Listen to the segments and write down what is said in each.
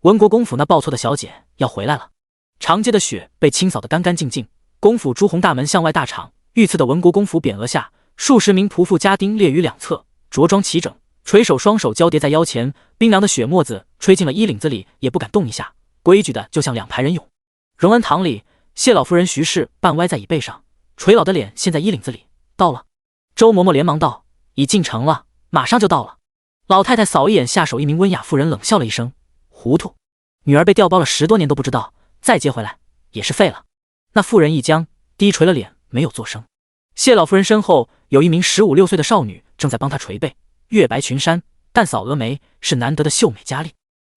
文国公府那报错的小姐要回来了。长街的雪被清扫得干干净净，公府朱红大门向外大敞，御赐的文国公府匾额下，数十名仆妇家丁列于两侧，着装齐整，垂手双手交叠在腰前，冰凉的雪沫子吹进了衣领子里，也不敢动一下，规矩的就像两排人俑。荣恩堂里，谢老夫人徐氏半歪在椅背上，垂老的脸陷在衣领子里。到了。周嬷嬷连忙道：“已进城了，马上就到了。”老太太扫一眼下手一名温雅妇人，冷笑了一声：“糊涂，女儿被调包了10多年都不知道，再接回来也是废了。”那妇人一僵，低垂了脸，没有作声。谢老夫人身后有一名15、16岁的少女正在帮她捶背，月白裙衫，淡扫蛾眉，是难得的秀美佳丽。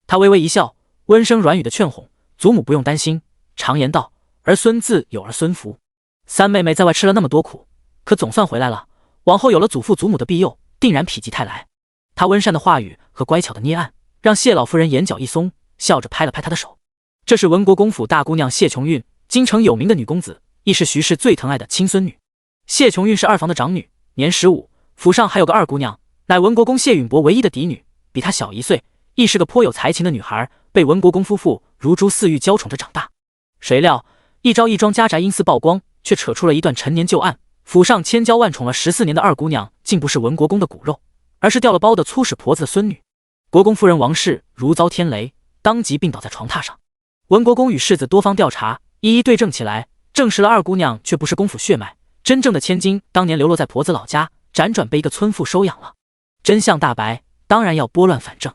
她微微一笑，温声软语的劝哄：“祖母不用担心，常言道，儿孙自有儿孙福。三妹妹在外吃了那么多苦，可总算回来了，往后有了祖父祖母的庇佑，定然否极泰来。”她温善的话语和乖巧的捏按，让谢老夫人眼角一松，笑着拍了拍她的手。这是文国公府大姑娘谢琼韵，京城有名的女公子，亦是徐氏最疼爱的亲孙女。谢琼韵是二房的长女，年15，府上还有个二姑娘，乃文国公谢允伯唯一的嫡女，比她小1岁，亦是个颇有才情的女孩，被文国公夫妇如珠似玉娇宠着长大。谁料一朝一桩家宅因私曝光，却扯出了一段陈年旧案。府上千娇万宠了14年的二姑娘，竟不是文国公的骨肉，而是掉了包的粗使婆子的孙女。国公夫人王氏如遭天雷，当即病倒在床榻上。文国公与世子多方调查，一一对证起来，证实了二姑娘却不是公府血脉，真正的千金当年流落在婆子老家，辗转被一个村妇收养了。真相大白，当然要拨乱反正。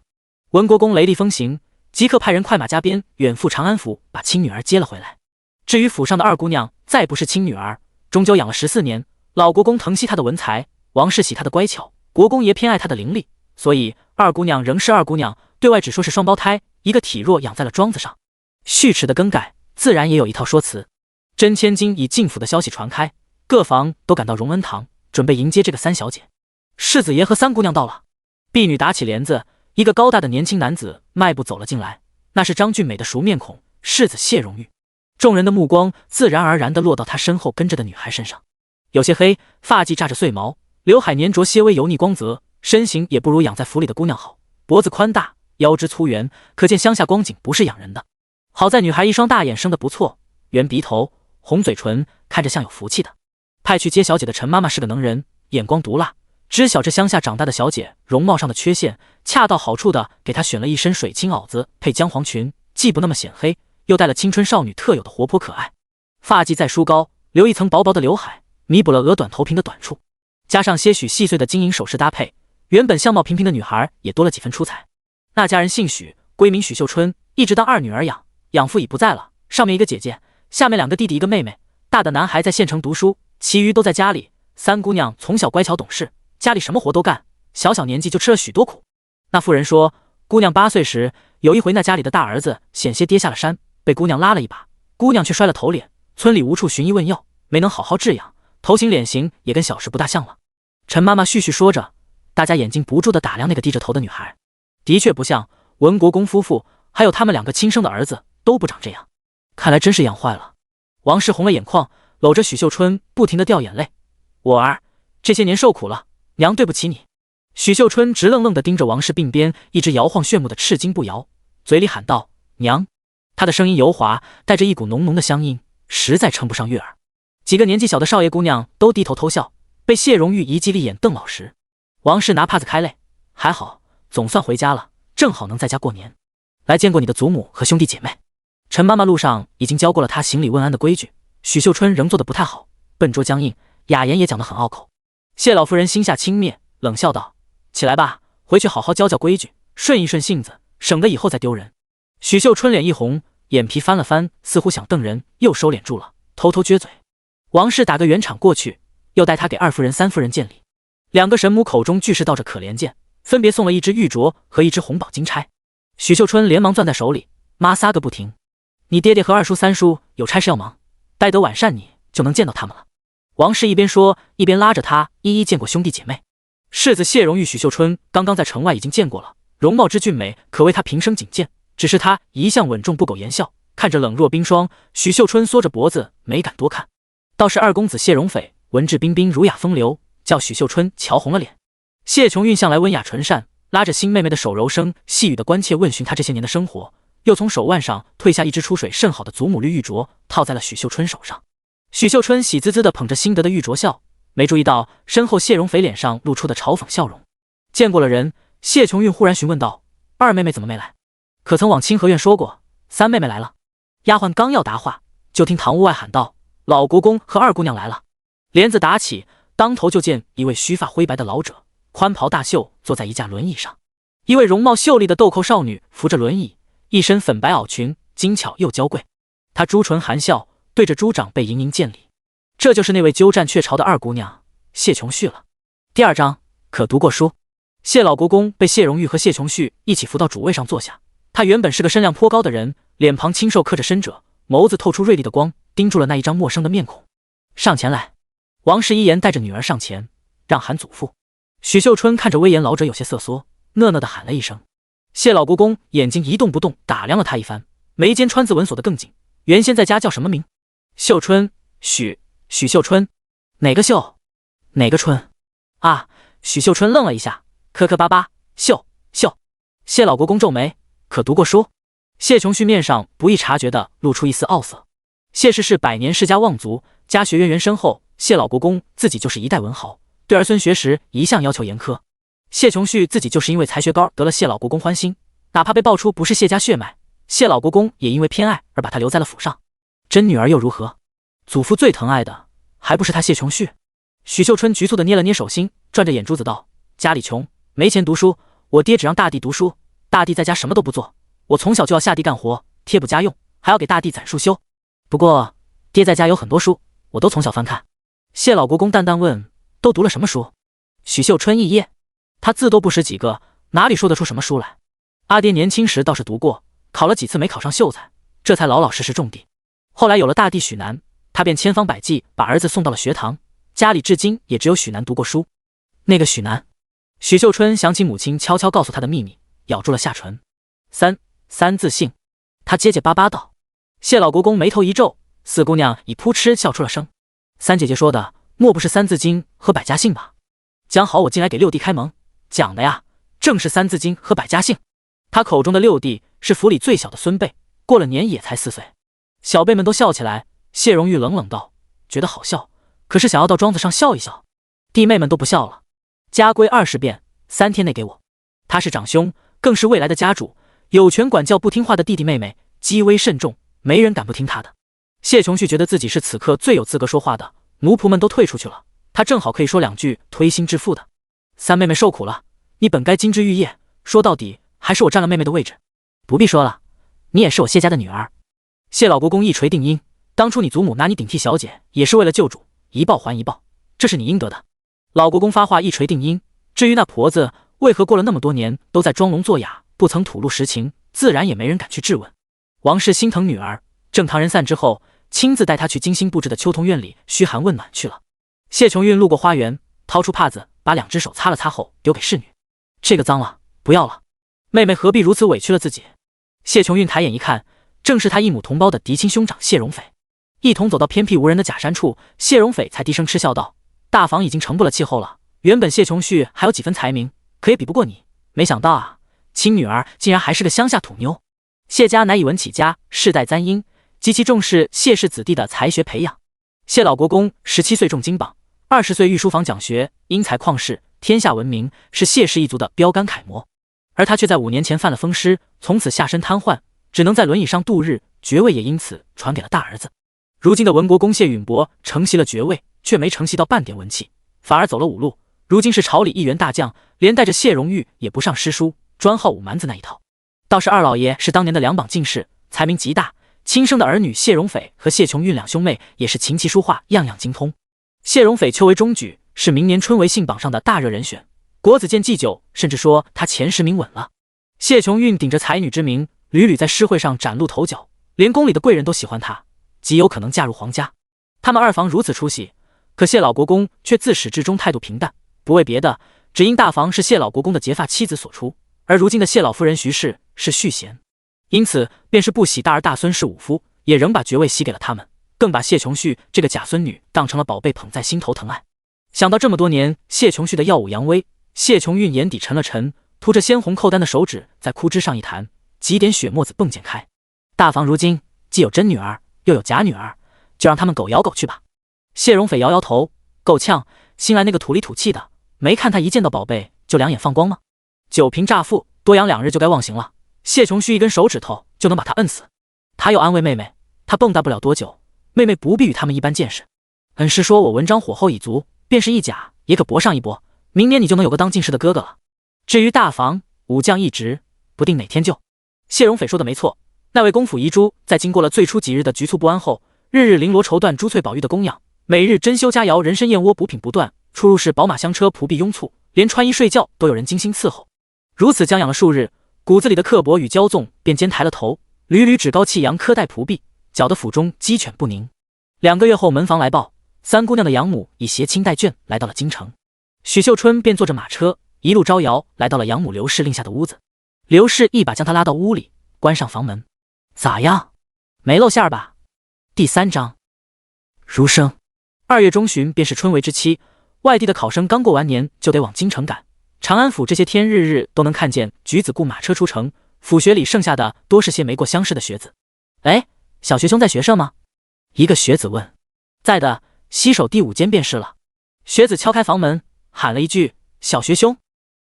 文国公雷厉风行，即刻派人快马加鞭远赴长安府，把亲女儿接了回来。至于府上的二姑娘，再不是亲女儿，终究养了14年，老国公疼惜她的文才，王氏喜她的乖巧，国公爷偏爱她的伶俐，所以二姑娘仍是二姑娘，对外只说是双胞胎，一个体弱养在了庄子上。续齿的更改自然也有一套说辞。真千金已进府的消息传开，各房都赶到荣恩堂，准备迎接这个三小姐。世子爷和三姑娘到了。婢女打起帘子，一个高大的年轻男子迈步走了进来，那是张俊美的熟面孔，世子谢荣玉。众人的目光自然而然地落到他身后跟着的女孩身上，有些黑，发髻炸着碎毛，刘海粘着些微油腻光泽，身形也不如养在府里的姑娘好，脖子宽大，腰肢粗圆，可见乡下光景不是养人的。好在女孩一双大眼生得不错，圆鼻头，红嘴唇，看着像有福气的。派去接小姐的陈妈妈是个能人，眼光毒辣，知晓这乡下长大的小姐容貌上的缺陷，恰到好处的给她选了一身水青袄子配姜黄裙，既不那么显黑，又带了青春少女特有的活泼可爱。发髻再梳高，留一层薄薄的刘海，弥补了额短头平的短处，加上些许细碎的金银首饰搭配，原本相貌平平的女孩也多了几分出彩。那家人姓许，闺名许秀春，一直当二女儿养，养父已不在了，上面一个姐姐，下面2个弟弟一个妹妹，大的男孩在县城读书，其余都在家里。三姑娘从小乖巧懂事，家里什么活都干，小小年纪就吃了许多苦。那妇人说，姑娘8岁时，有一回那家里的大儿子险些跌下了山，被姑娘拉了一把，姑娘却摔了头脸，村里无处寻医问药，没能好好治养，头型脸型也跟小时不大像了。陈妈妈絮絮说着，大家眼睛不住地打量那个低着头的女孩，的确不像文国公夫妇，还有他们2个亲生的儿子都不长这样，看来真是养坏了。王氏红了眼眶，搂着许秀春不停地掉眼泪，我儿这些年受苦了，娘对不起你。许秀春直愣愣地盯着王氏鬓边一只摇晃炫目的赤金步摇，嘴里喊道：“娘！”她的声音油滑，带着一股浓浓的乡音，实在称不上悦耳。几个年纪小的少爷姑娘都低头偷笑，被谢荣玉一记立眼瞪老实。王氏拿帕子开泪，还好，总算回家了，正好能在家过年，来见过你的祖母和兄弟姐妹。陈妈妈路上已经教过了她行礼问安的规矩，许秀春仍做得不太好，笨拙僵硬，雅言也讲得很拗口。谢老夫人心下轻蔑，冷笑道：“起来吧，回去好好教教规矩，顺一顺性子，省得以后再丢人。”许秀春脸一红，眼皮翻了翻，似乎想瞪人，又收敛住了，偷偷撅嘴。王氏打个圆场过去，又带他给二夫人、三夫人见礼。2个神母口中俱是道着可怜见，分别送了一只玉镯和一只红宝金钗。许秀春连忙攥在手里，妈撒个不停：“你爹爹和2叔、3叔有差事要忙，待得晚膳你就能见到他们了。”王氏一边说，一边拉着他一一见过兄弟姐妹。世子谢荣玉许秀春刚刚在城外已经见过了，容貌之俊美，可谓他平生仅见。只是他一向稳重不苟言笑，看着冷若冰霜，许秀春缩着脖子没敢多看。倒是二公子谢荣斐文质彬彬，儒雅风流，叫许秀春瞧红了脸。谢琼韵向来温雅纯善，拉着新妹妹的手柔声细语的关切问询她这些年的生活，又从手腕上退下一只出水甚好的祖母绿玉镯，套在了许秀春手上。许秀春喜滋滋地捧着新得的玉镯笑，没注意到身后谢荣斐脸上露出的嘲讽笑容。见过了人，谢琼韵忽然询问道：“二妹妹怎么没来？可曾往清河院说过，三妹妹来了？”丫鬟刚要答话，就听堂屋外喊道：“老国公和二姑娘来了。”帘子打起，当头就见一位须发灰白的老者，宽袍大袖，坐在一架轮椅上。一位容貌秀丽的豆蔻少女扶着轮椅，一身粉白袄裙，精巧又娇贵。她朱唇含笑，对着诸长辈盈盈见礼。这就是那位鸠占鹊巢的二姑娘谢琼旭了。第二章，可读过书。谢老国公被谢荣玉和谢琼旭一起扶到主位上坐下。他原本是个身量颇高的人，脸庞清瘦，刻着深褶，眸子透出锐利的光，盯住了那一张陌生的面孔。上前来。王氏一言带着女儿上前，让喊祖父。许秀春看着威严老者有些瑟缩，讷讷地喊了一声。谢老国公眼睛一动不动打量了他一番，眉间川字纹锁得更紧。原先在家叫什么名？秀春。许秀春。哪个秀？哪个春？啊！许秀春愣了一下，磕磕巴巴，秀。谢老国公皱眉，可读过书？谢琼旭面上不易察觉地露出一丝傲色。谢氏是百年世家望族，家学渊源深厚，谢老国公自己就是一代文豪，对儿孙学识一向要求严苛。谢琼旭自己就是因为才学高得了谢老国公欢心，哪怕被爆出不是谢家血脉，谢老国公也因为偏爱而把他留在了府上。真女儿又如何？祖父最疼爱的还不是他谢琼旭？许秀春局促地捏了捏手心，转着眼珠子道：“家里穷，没钱读书，我爹只让大弟读书，大弟在家什么都不做，我从小就要下地干活，贴补家用，还要给大弟攒书修。不过爹在家有很多书，我都从小翻看。”谢老国公淡淡问：“都读了什么书？”许秀春一噎，他字都不识几个，哪里说得出什么书来？阿爹年轻时倒是读过，考了几次没考上秀才，这才老老实实种地。后来有了大弟许南，他便千方百计把儿子送到了学堂，家里至今也只有许南读过书。那个许南，许秀春想起母亲悄悄告诉他的秘密，咬住了下唇。三字姓。他结结巴巴道。谢老国公眉头一皱，四姑娘已扑哧笑出了声。三姐姐说的莫不是三字经和百家姓吧？讲好我进来给六弟开门，讲的呀正是三字经和百家姓。他口中的六弟是府里最小的孙辈，过了年也才4岁。小辈们都笑起来，谢荣玉冷冷道：“觉得好笑，可是想要到庄子上笑一笑。”弟妹们都不笑了。家规20变，3天内给我。他是长兄，更是未来的家主，有权管教不听话的弟弟妹妹，积威慎重，没人敢不听他的。谢琼旭觉得自己是此刻最有资格说话的，奴仆们都退出去了，他正好可以说2句推心置腹的。三妹妹受苦了，你本该金枝玉叶，说到底还是我占了妹妹的位置。不必说了，你也是我谢家的女儿。谢老国公一锤定音，当初你祖母拿你顶替小姐，也是为了救主，一报还一报，这是你应得的。老国公发话一锤定音，至于那婆子为何过了那么多年都在装聋作哑，不曾吐露实情，自然也没人敢去质问。王氏心疼女儿，正堂人散之后，亲自带她去精心布置的秋桐院里嘘寒问暖去了。谢琼韵路过花园，掏出帕子，把2只手擦了擦后丢给侍女：“这个脏了，不要了。妹妹何必如此委屈了自己？”谢琼韵抬眼一看，正是他一母同胞的嫡亲兄长谢荣斐。一同走到偏僻无人的假山处，谢荣斐才低声嗤笑道：“大房已经成不了气候了，原本谢琼旭还有几分才名，可也比不过你，没想到啊，亲女儿竟然还是个乡下土妞。谢家乃以文起家，世代簪缨，极其重视谢氏子弟的才学培养。谢老国公17岁中金榜，20岁御书房讲学，英才旷世，天下闻名，是谢氏一族的标杆楷模。而他却在5年前犯了风湿，从此下身瘫痪，只能在轮椅上度日，爵位也因此传给了大儿子。如今的文国公谢允伯承袭了爵位，却没承袭到半点文气，反而走了5路，如今是朝里一员大将，连带着谢荣玉也不上诗书，专好五蛮子那一套。倒是二老爷是当年的2榜进士，才名极大，亲生的儿女谢荣斐和谢琼韵2兄妹也是琴棋书画样样精通。谢荣斐秋为中举，是明年春闱信榜上的大热人选。国子监祭酒甚至说他前10名稳了。谢琼韵顶着才女之名，屡屡在诗会上崭露头角，连宫里的贵人都喜欢她，极有可能嫁入皇家。他们2房如此出息，可谢老国公却自始至终态度平淡，不为别的，只因大房是谢老国公的结发妻子所出，而如今的谢老夫人徐氏是续弦，因此便是不喜大儿大孙是武夫，也仍把爵位袭给了他们，更把谢琼旭这个假孙女当成了宝贝捧在心头疼爱。想到这么多年谢琼旭的耀武扬威，谢琼韵眼底沉了沉，涂着鲜红扣丹的手指在枯枝上一弹，几点血沫子迸溅开。大房如今既有真女儿，又有假女儿，就让他们狗咬狗去吧。谢荣斐摇摇头，够呛，新来那个土里土气的，没看他一见到宝贝就两眼放光吗？酒瓶乍富，多养2日就该忘形了。谢琼虚一根手指头就能把他摁死。他又安慰妹妹，他蹦跶不了多久，妹妹不必与他们一般见识。恩师说我文章火候已足，便是一甲也可搏上一搏，明年你就能有个当进士的哥哥了。至于大房武将一职，不定哪天就。谢荣斐说的没错，那位公府遗珠在经过了最初几日的局促不安后，日日绫罗绸缎珠翠宝玉的供养，每日珍馐佳肴人参燕窝补品不断，出入室宝马香车仆婢拥簇，连穿衣睡觉都有人精心伺候。如此将养了数日，骨子里的刻薄与骄纵便肩抬了头，屡屡趾高气扬苛待仆婢，搅得府中鸡犬不宁。2个月后，门房来报，三姑娘的养母已携亲带眷来到了京城。许秀春便坐着马车一路招摇来到了养母刘氏令下的屋子。刘氏一把将他拉到屋里，关上房门。咋样？没露馅儿吧？第3章。如生。2月中旬便是春闱之期，外地的考生刚过完年就得往京城赶。长安府这些天日日都能看见举子雇马车出城，府学里剩下的多是些没过乡试的学子。哎，小学兄在学社吗？一个学子问。在的，西首第5间便是了。学子敲开房门，喊了一句：小学兄，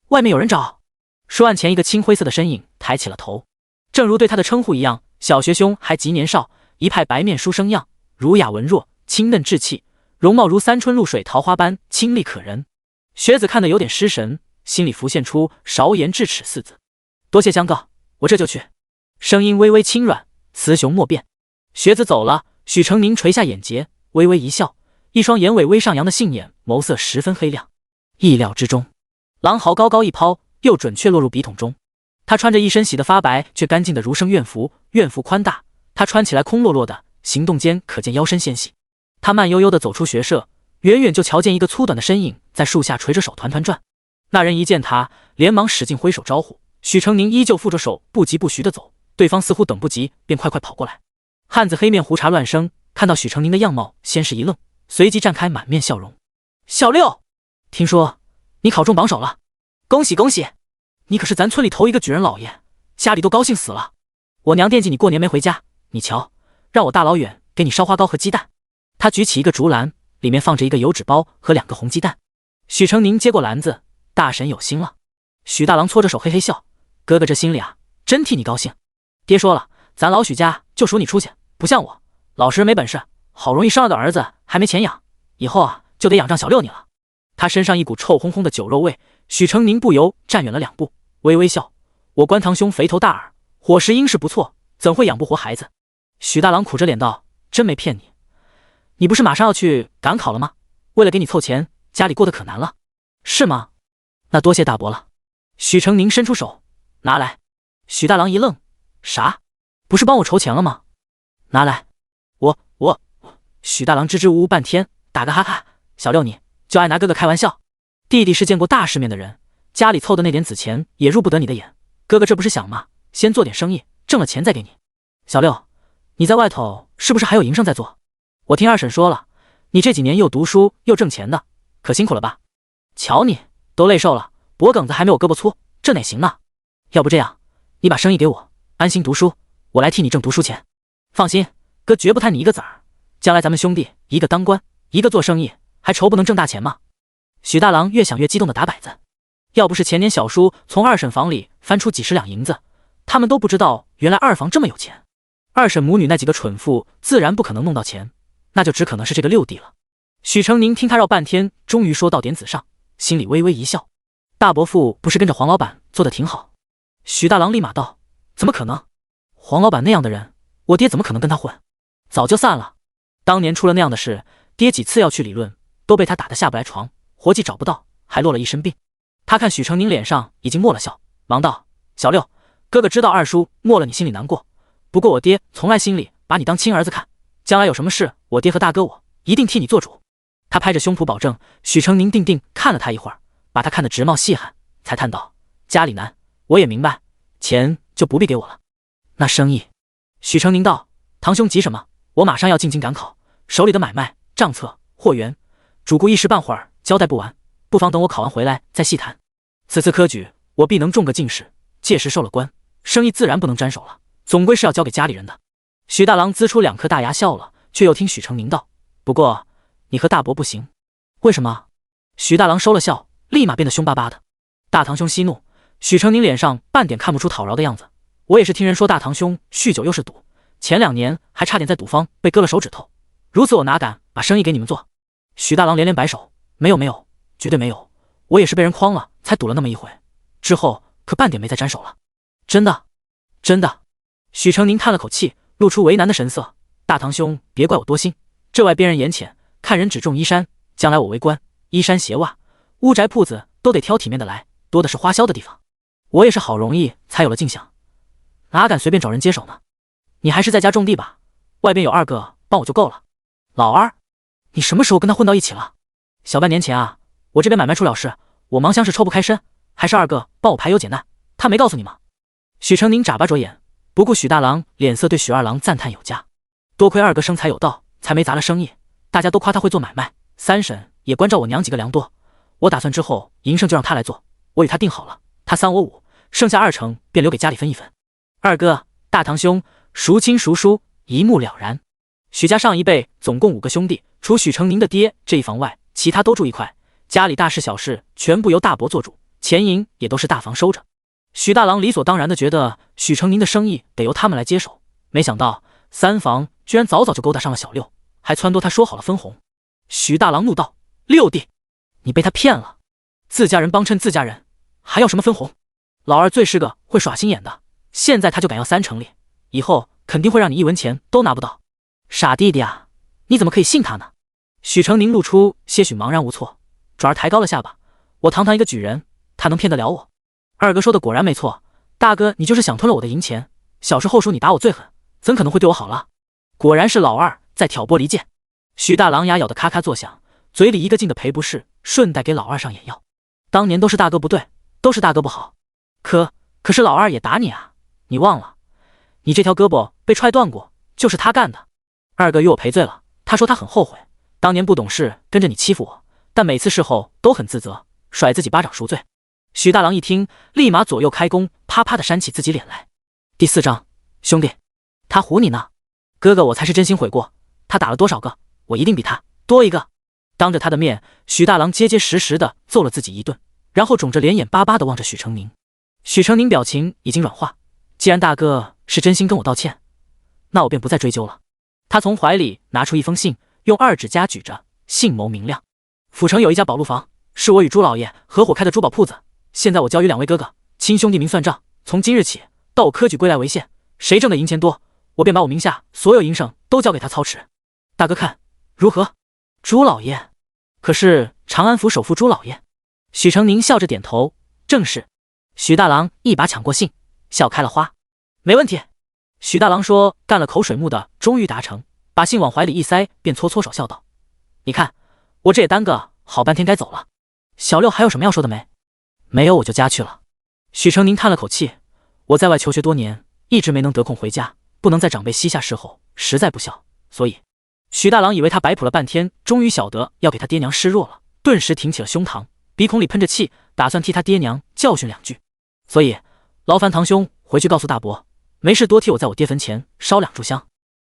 外面有人找。书案前一个青灰色的身影抬起了头，正如对他的称呼一样，小学兄还极年少，一派白面书生样，儒雅文弱，清嫩稚气，容貌如三春露水桃花般清丽可人。学子看得有点失神，心里浮现出韶言智齿4字。多谢相告，我这就去。声音微微轻软，雌雄莫辨。学子走了，许成宁垂下眼睫，微微一笑，一双眼尾微上扬的杏眼，眸色十分黑亮。意料之中，狼毫高高一抛，又准确落入笔筒中。他穿着一身洗得发白却干净的儒生院服，院服宽大，他穿起来空落落的，行动间可见腰身纤细。他慢悠悠地走出学舍，远远就瞧见一个粗短的身影在树下垂着手团团转。那人一见他，连忙使劲挥手招呼。许成宁依旧负着手，不疾不徐地走，对方似乎等不及，便快快跑过来。汉子黑面胡茬乱生，看到许成宁的样貌，先是一愣，随即绽开满面笑容。小六，听说你考中榜首了，恭喜恭喜！你可是咱村里头一个举人老爷，家里都高兴死了。我娘惦记你过年没回家，你瞧，让我大老远给你烧花糕和鸡蛋。他举起一个竹篮，里面放着一个油纸包和2个红鸡蛋。许成宁接过篮子，大婶有心了。许大郎搓着手嘿嘿笑，哥哥这心里啊，真替你高兴。爹说了，咱老许家就数你出息，不像我，老实人没本事，好容易生了个儿子还没钱养，以后啊就得仰仗小六你了。他身上一股臭烘烘的酒肉味，许成宁不由站远了2步，微微笑。我关堂兄肥头大耳，伙食应是不错，怎会养不活孩子？许大郎苦着脸道：真没骗你，你不是马上要去赶考了吗？为了给你凑钱，家里过得可难了。是吗？那多谢大伯了。许成宁伸出手，拿来。许大郎一愣，啥？不是帮我筹钱了吗？拿来。我。许大郎支支吾吾半天，打个哈哈，小六你就爱拿哥哥开玩笑。弟弟是见过大世面的人，家里凑的那点子钱也入不得你的眼，哥哥这不是想吗？先做点生意，挣了钱再给你。小六，你在外头是不是还有营生在做？我听二婶说了，你这几年又读书又挣钱的，可辛苦了吧？瞧你都累瘦了，脖梗子还没有胳膊粗，这哪行呢？要不这样，你把生意给我，安心读书，我来替你挣读书钱。放心，哥绝不贪你一个子儿，将来咱们兄弟一个当官，一个做生意，还愁不能挣大钱吗？许大郎越想越激动的打摆子，要不是前年小叔从二婶房里翻出几十两银子，他们都不知道原来二房这么有钱。二婶母女那几个蠢妇自然不可能弄到钱，那就只可能是这个六弟了。许成宁听他绕半天，终于说到点子上，心里微微一笑。大伯父不是跟着黄老板做得挺好？许大郎立马道：怎么可能？黄老板那样的人，我爹怎么可能跟他混？早就散了。当年出了那样的事，爹几次要去理论，都被他打得下不来床，活计找不到，还落了一身病。他看许成宁脸上已经没了笑，忙道：小六，哥哥知道二叔没了你心里难过，不过我爹从来心里把你当亲儿子看，将来有什么事，我爹和大哥我一定替你做主。他拍着胸脯保证。许成宁定定看了他一会儿，把他看得直冒细汗，才叹道：家里难，我也明白，钱就不必给我了。那生意？许成宁道：堂兄急什么？我马上要进京赶考，手里的买卖账册货源主顾一时半会儿交代不完，不妨等我考完回来再细谈。此次科举我必能中个进士，届时受了官，生意自然不能沾手了，总归是要交给家里人的。许大郎呲出2颗大牙笑了，却又听许成宁道：“不过你和大伯不行。”为什么？许大郎收了笑，立马变得凶巴巴的。大堂兄息怒，许成宁脸上半点看不出讨饶的样子。我也是听人说大堂兄酗酒又是赌，前2年还差点在赌坊被割了手指头，如此我哪敢把生意给你们做？许大郎连连摆手：“没有，绝对没有，我也是被人诓了才赌了那么一回，之后可半点没再沾手了。”真的。许成宁叹了口气，露出为难的神色：“大堂兄别怪我多心，这外边人眼浅，看人只重衣衫，将来我为官，衣衫鞋袜屋宅铺子都得挑体面的来，多的是花销的地方。我也是好容易才有了进项，哪敢随便找人接手呢？你还是在家种地吧，外边有2个帮我就够了。”老二，你什么时候跟他混到一起了？小半年前啊，我这边买卖出了事，我忙相是抽不开身，还是2个帮我排忧解难，他没告诉你吗？许成宁眨巴着眼，不顾许大郎脸色，对许二郎赞叹有加。多亏2个生财有道，才没砸了生意，大家都夸他会做买卖。3婶也关照我娘几个粮多，我打算之后营生就让他来做，我与他定好了，他3我5，剩下2成便留给家里分一分。2哥、大堂兄孰亲孰疏，一目了然。许家上一辈总共5个兄弟，除许成宁的爹这一房外，其他都住一块，家里大事小事全部由大伯做主，钱银也都是大房收着。许大郎理所当然地觉得许成宁的生意得由他们来接手，没想到3房居然早早就勾搭上了小六，还撺掇他说好了分红。许大郎怒道：“六弟，你被他骗了，自家人帮衬自家人，还要什么分红？老二最是个会耍心眼的，现在他就敢要3成里，以后肯定会让你1文钱都拿不到。傻弟弟啊，你怎么可以信他呢？”许成宁露出些许茫然无措，转而抬高了下巴：“我堂堂一个举人，他能骗得了我？2哥说的果然没错，大哥你就是想吞了我的银钱，小时候叔你打我最狠，怎可能会对我好了？果然是老二在挑拨离间。”许大郎牙咬得咔咔作响，嘴里一个劲的赔不是，顺带给老二上眼药。当年都是大哥不对，都是大哥不好，可是老二也打你啊，你忘了，你这条胳膊被踹断过，就是他干的。2哥与我赔罪了，他说他很后悔，当年不懂事跟着你欺负我，但每次事后都很自责，甩自己巴掌赎罪。许大郎一听，立马左右开弓，啪啪的扇起自己脸来。第4章，兄弟，他唬你呢，哥哥我才是真心悔过，他打了多少个，我一定比他多一个。当着他的面，许大郎结结实实的揍了自己一顿，然后肿着脸眼巴巴的望着许成宁。许成宁表情已经软化，既然大哥是真心跟我道歉，那我便不再追究了。他从怀里拿出一封信，用2指夹举着，信眸明亮。府城有一家宝路房，是我与朱老爷合伙开的珠宝铺子，现在我交与2位哥哥亲兄弟明算账，从今日起到我科举归来为限，谁挣的银钱多，我便把我名下所有营生都交给他操持，大哥看如何？朱老爷，可是长安府首富朱老爷？许成宁笑着点头，正是。许大郎一把抢过信，笑开了花，没问题。许大郎说，干了口水木的终于达成，把信往怀里一塞，便搓搓手笑道：“你看，我这也耽搁好半天该走了。小六还有什么要说的没？”“没有，我就家去了。”许成宁叹了口气：“我在外求学多年，一直没能得空回家，不能在长辈膝下侍候，实在不孝，所以……”许大郎以为他摆谱了半天，终于晓得要给他爹娘示弱了，顿时挺起了胸膛，鼻孔里喷着气，打算替他爹娘教训2句。所以劳烦堂兄回去告诉大伯，没事多替我在我爹坟前烧2炷香。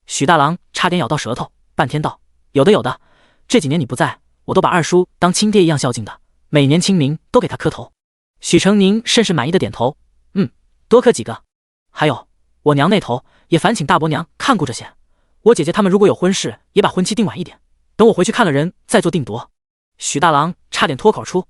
许大郎差点咬到舌头，半天道：“有的，这几年你不在，我都把2叔当亲爹一样孝敬的，每年清明都给他磕头。”许成宁甚是满意的点头：“多磕几个。还有我娘那头也烦请大伯娘看顾着些，我姐姐他们如果有婚事，也把婚期定晚一点，等我回去看了人再做定夺。”许大郎差点脱口出：“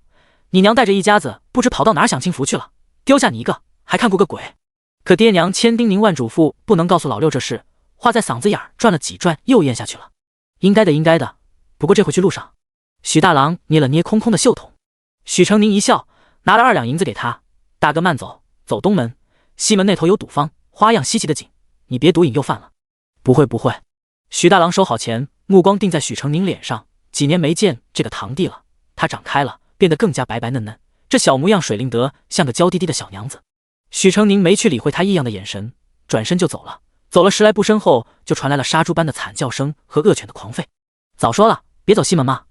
你娘带着一家子不知跑到哪儿享清福去了，丢下你一个还看顾个鬼？”可爹娘千叮咛万嘱咐，不能告诉老六这事，话在嗓子眼儿转了几转，又咽下去了。应该的。不过这回去路上，许大郎捏了捏空空的袖筒。许成宁一笑，拿了2两银子给他：“大哥慢走，走东门，西门那头有赌坊，花样稀奇的紧，你别毒瘾又犯了。”“不会。”许大郎收好钱，目光定在许成宁脸上。几年没见这个堂弟了，他长开了，变得更加白白嫩嫩，这小模样水灵得像个娇滴滴的小娘子。许成宁没去理会他异样的眼神，转身就走了。走了10来步身后，就传来了杀猪般的惨叫声和恶犬的狂吠。“早说了，别走西门嘛。”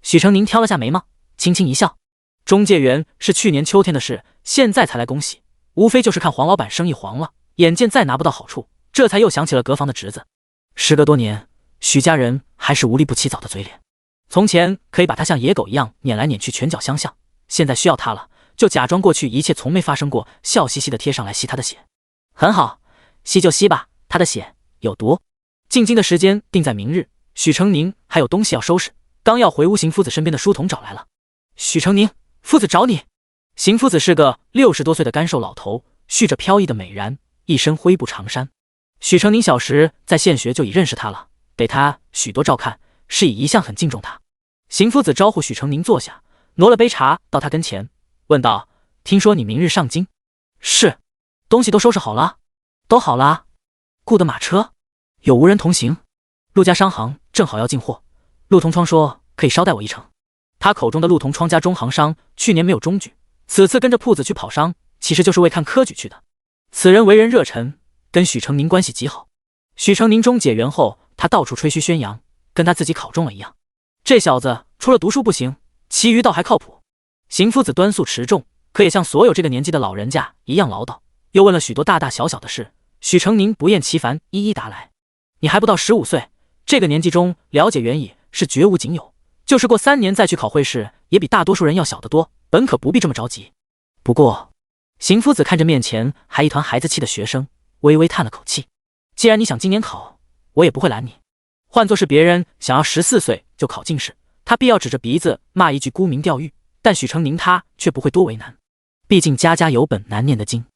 许成宁挑了下眉毛，轻轻一笑：“中介园是去年秋天的事，现在才来恭喜，无非就是看黄老板生意黄了，眼见再拿不到好处，这才又想起了隔房的侄子。时隔多年，许家人还是无利不起早的嘴脸。从前可以把他像野狗一样撵来撵去，拳脚相向，现在需要他了，就假装过去一切从没发生过，笑嘻嘻的贴上来吸他的血。很好，吸就吸吧，他的血有毒。进京的时间定在明日，许成宁还有东西要收拾，刚要回屋，邢夫子身边的书童找来了。许成宁，夫子找你。邢夫子是个60多岁的干瘦老头，蓄着飘逸的美髯，一身灰布长衫。许成宁小时在县学就已认识他了，给他许多照看，是以一向很敬重他。邢夫子招呼许成宁坐下，挪了杯茶到他跟前，问道：听说你明日上京？是。东西都收拾好了？都好了。雇的马车？有无人同行？陆家商行正好要进货，陆同窗说可以捎带我一程。他口中的陆同窗家中行商，去年没有中举，此次跟着铺子去跑商，其实就是为看科举去的。此人为人热忱，跟许成宁关系极好。许成宁中解元后，他到处吹嘘宣扬，跟他自己考中了一样。这小子除了读书不行，其余倒还靠谱。邢夫子端肃持重，可也像所有这个年纪的老人家一样唠叨，又问了许多大大小小的事。许成宁不厌其烦，一一答来。你还不到15岁，这个年纪中了解原野是绝无仅有，就是过3年再去考会试，也比大多数人要小得多，本可不必这么着急。不过，邢夫子看着面前还一团孩子气的学生，微微叹了口气。既然你想今年考，我也不会拦你。换作是别人想要14岁就考进士，他必要指着鼻子骂一句沽名钓誉，但许成宁他却不会多为难。毕竟家家有本难念的经，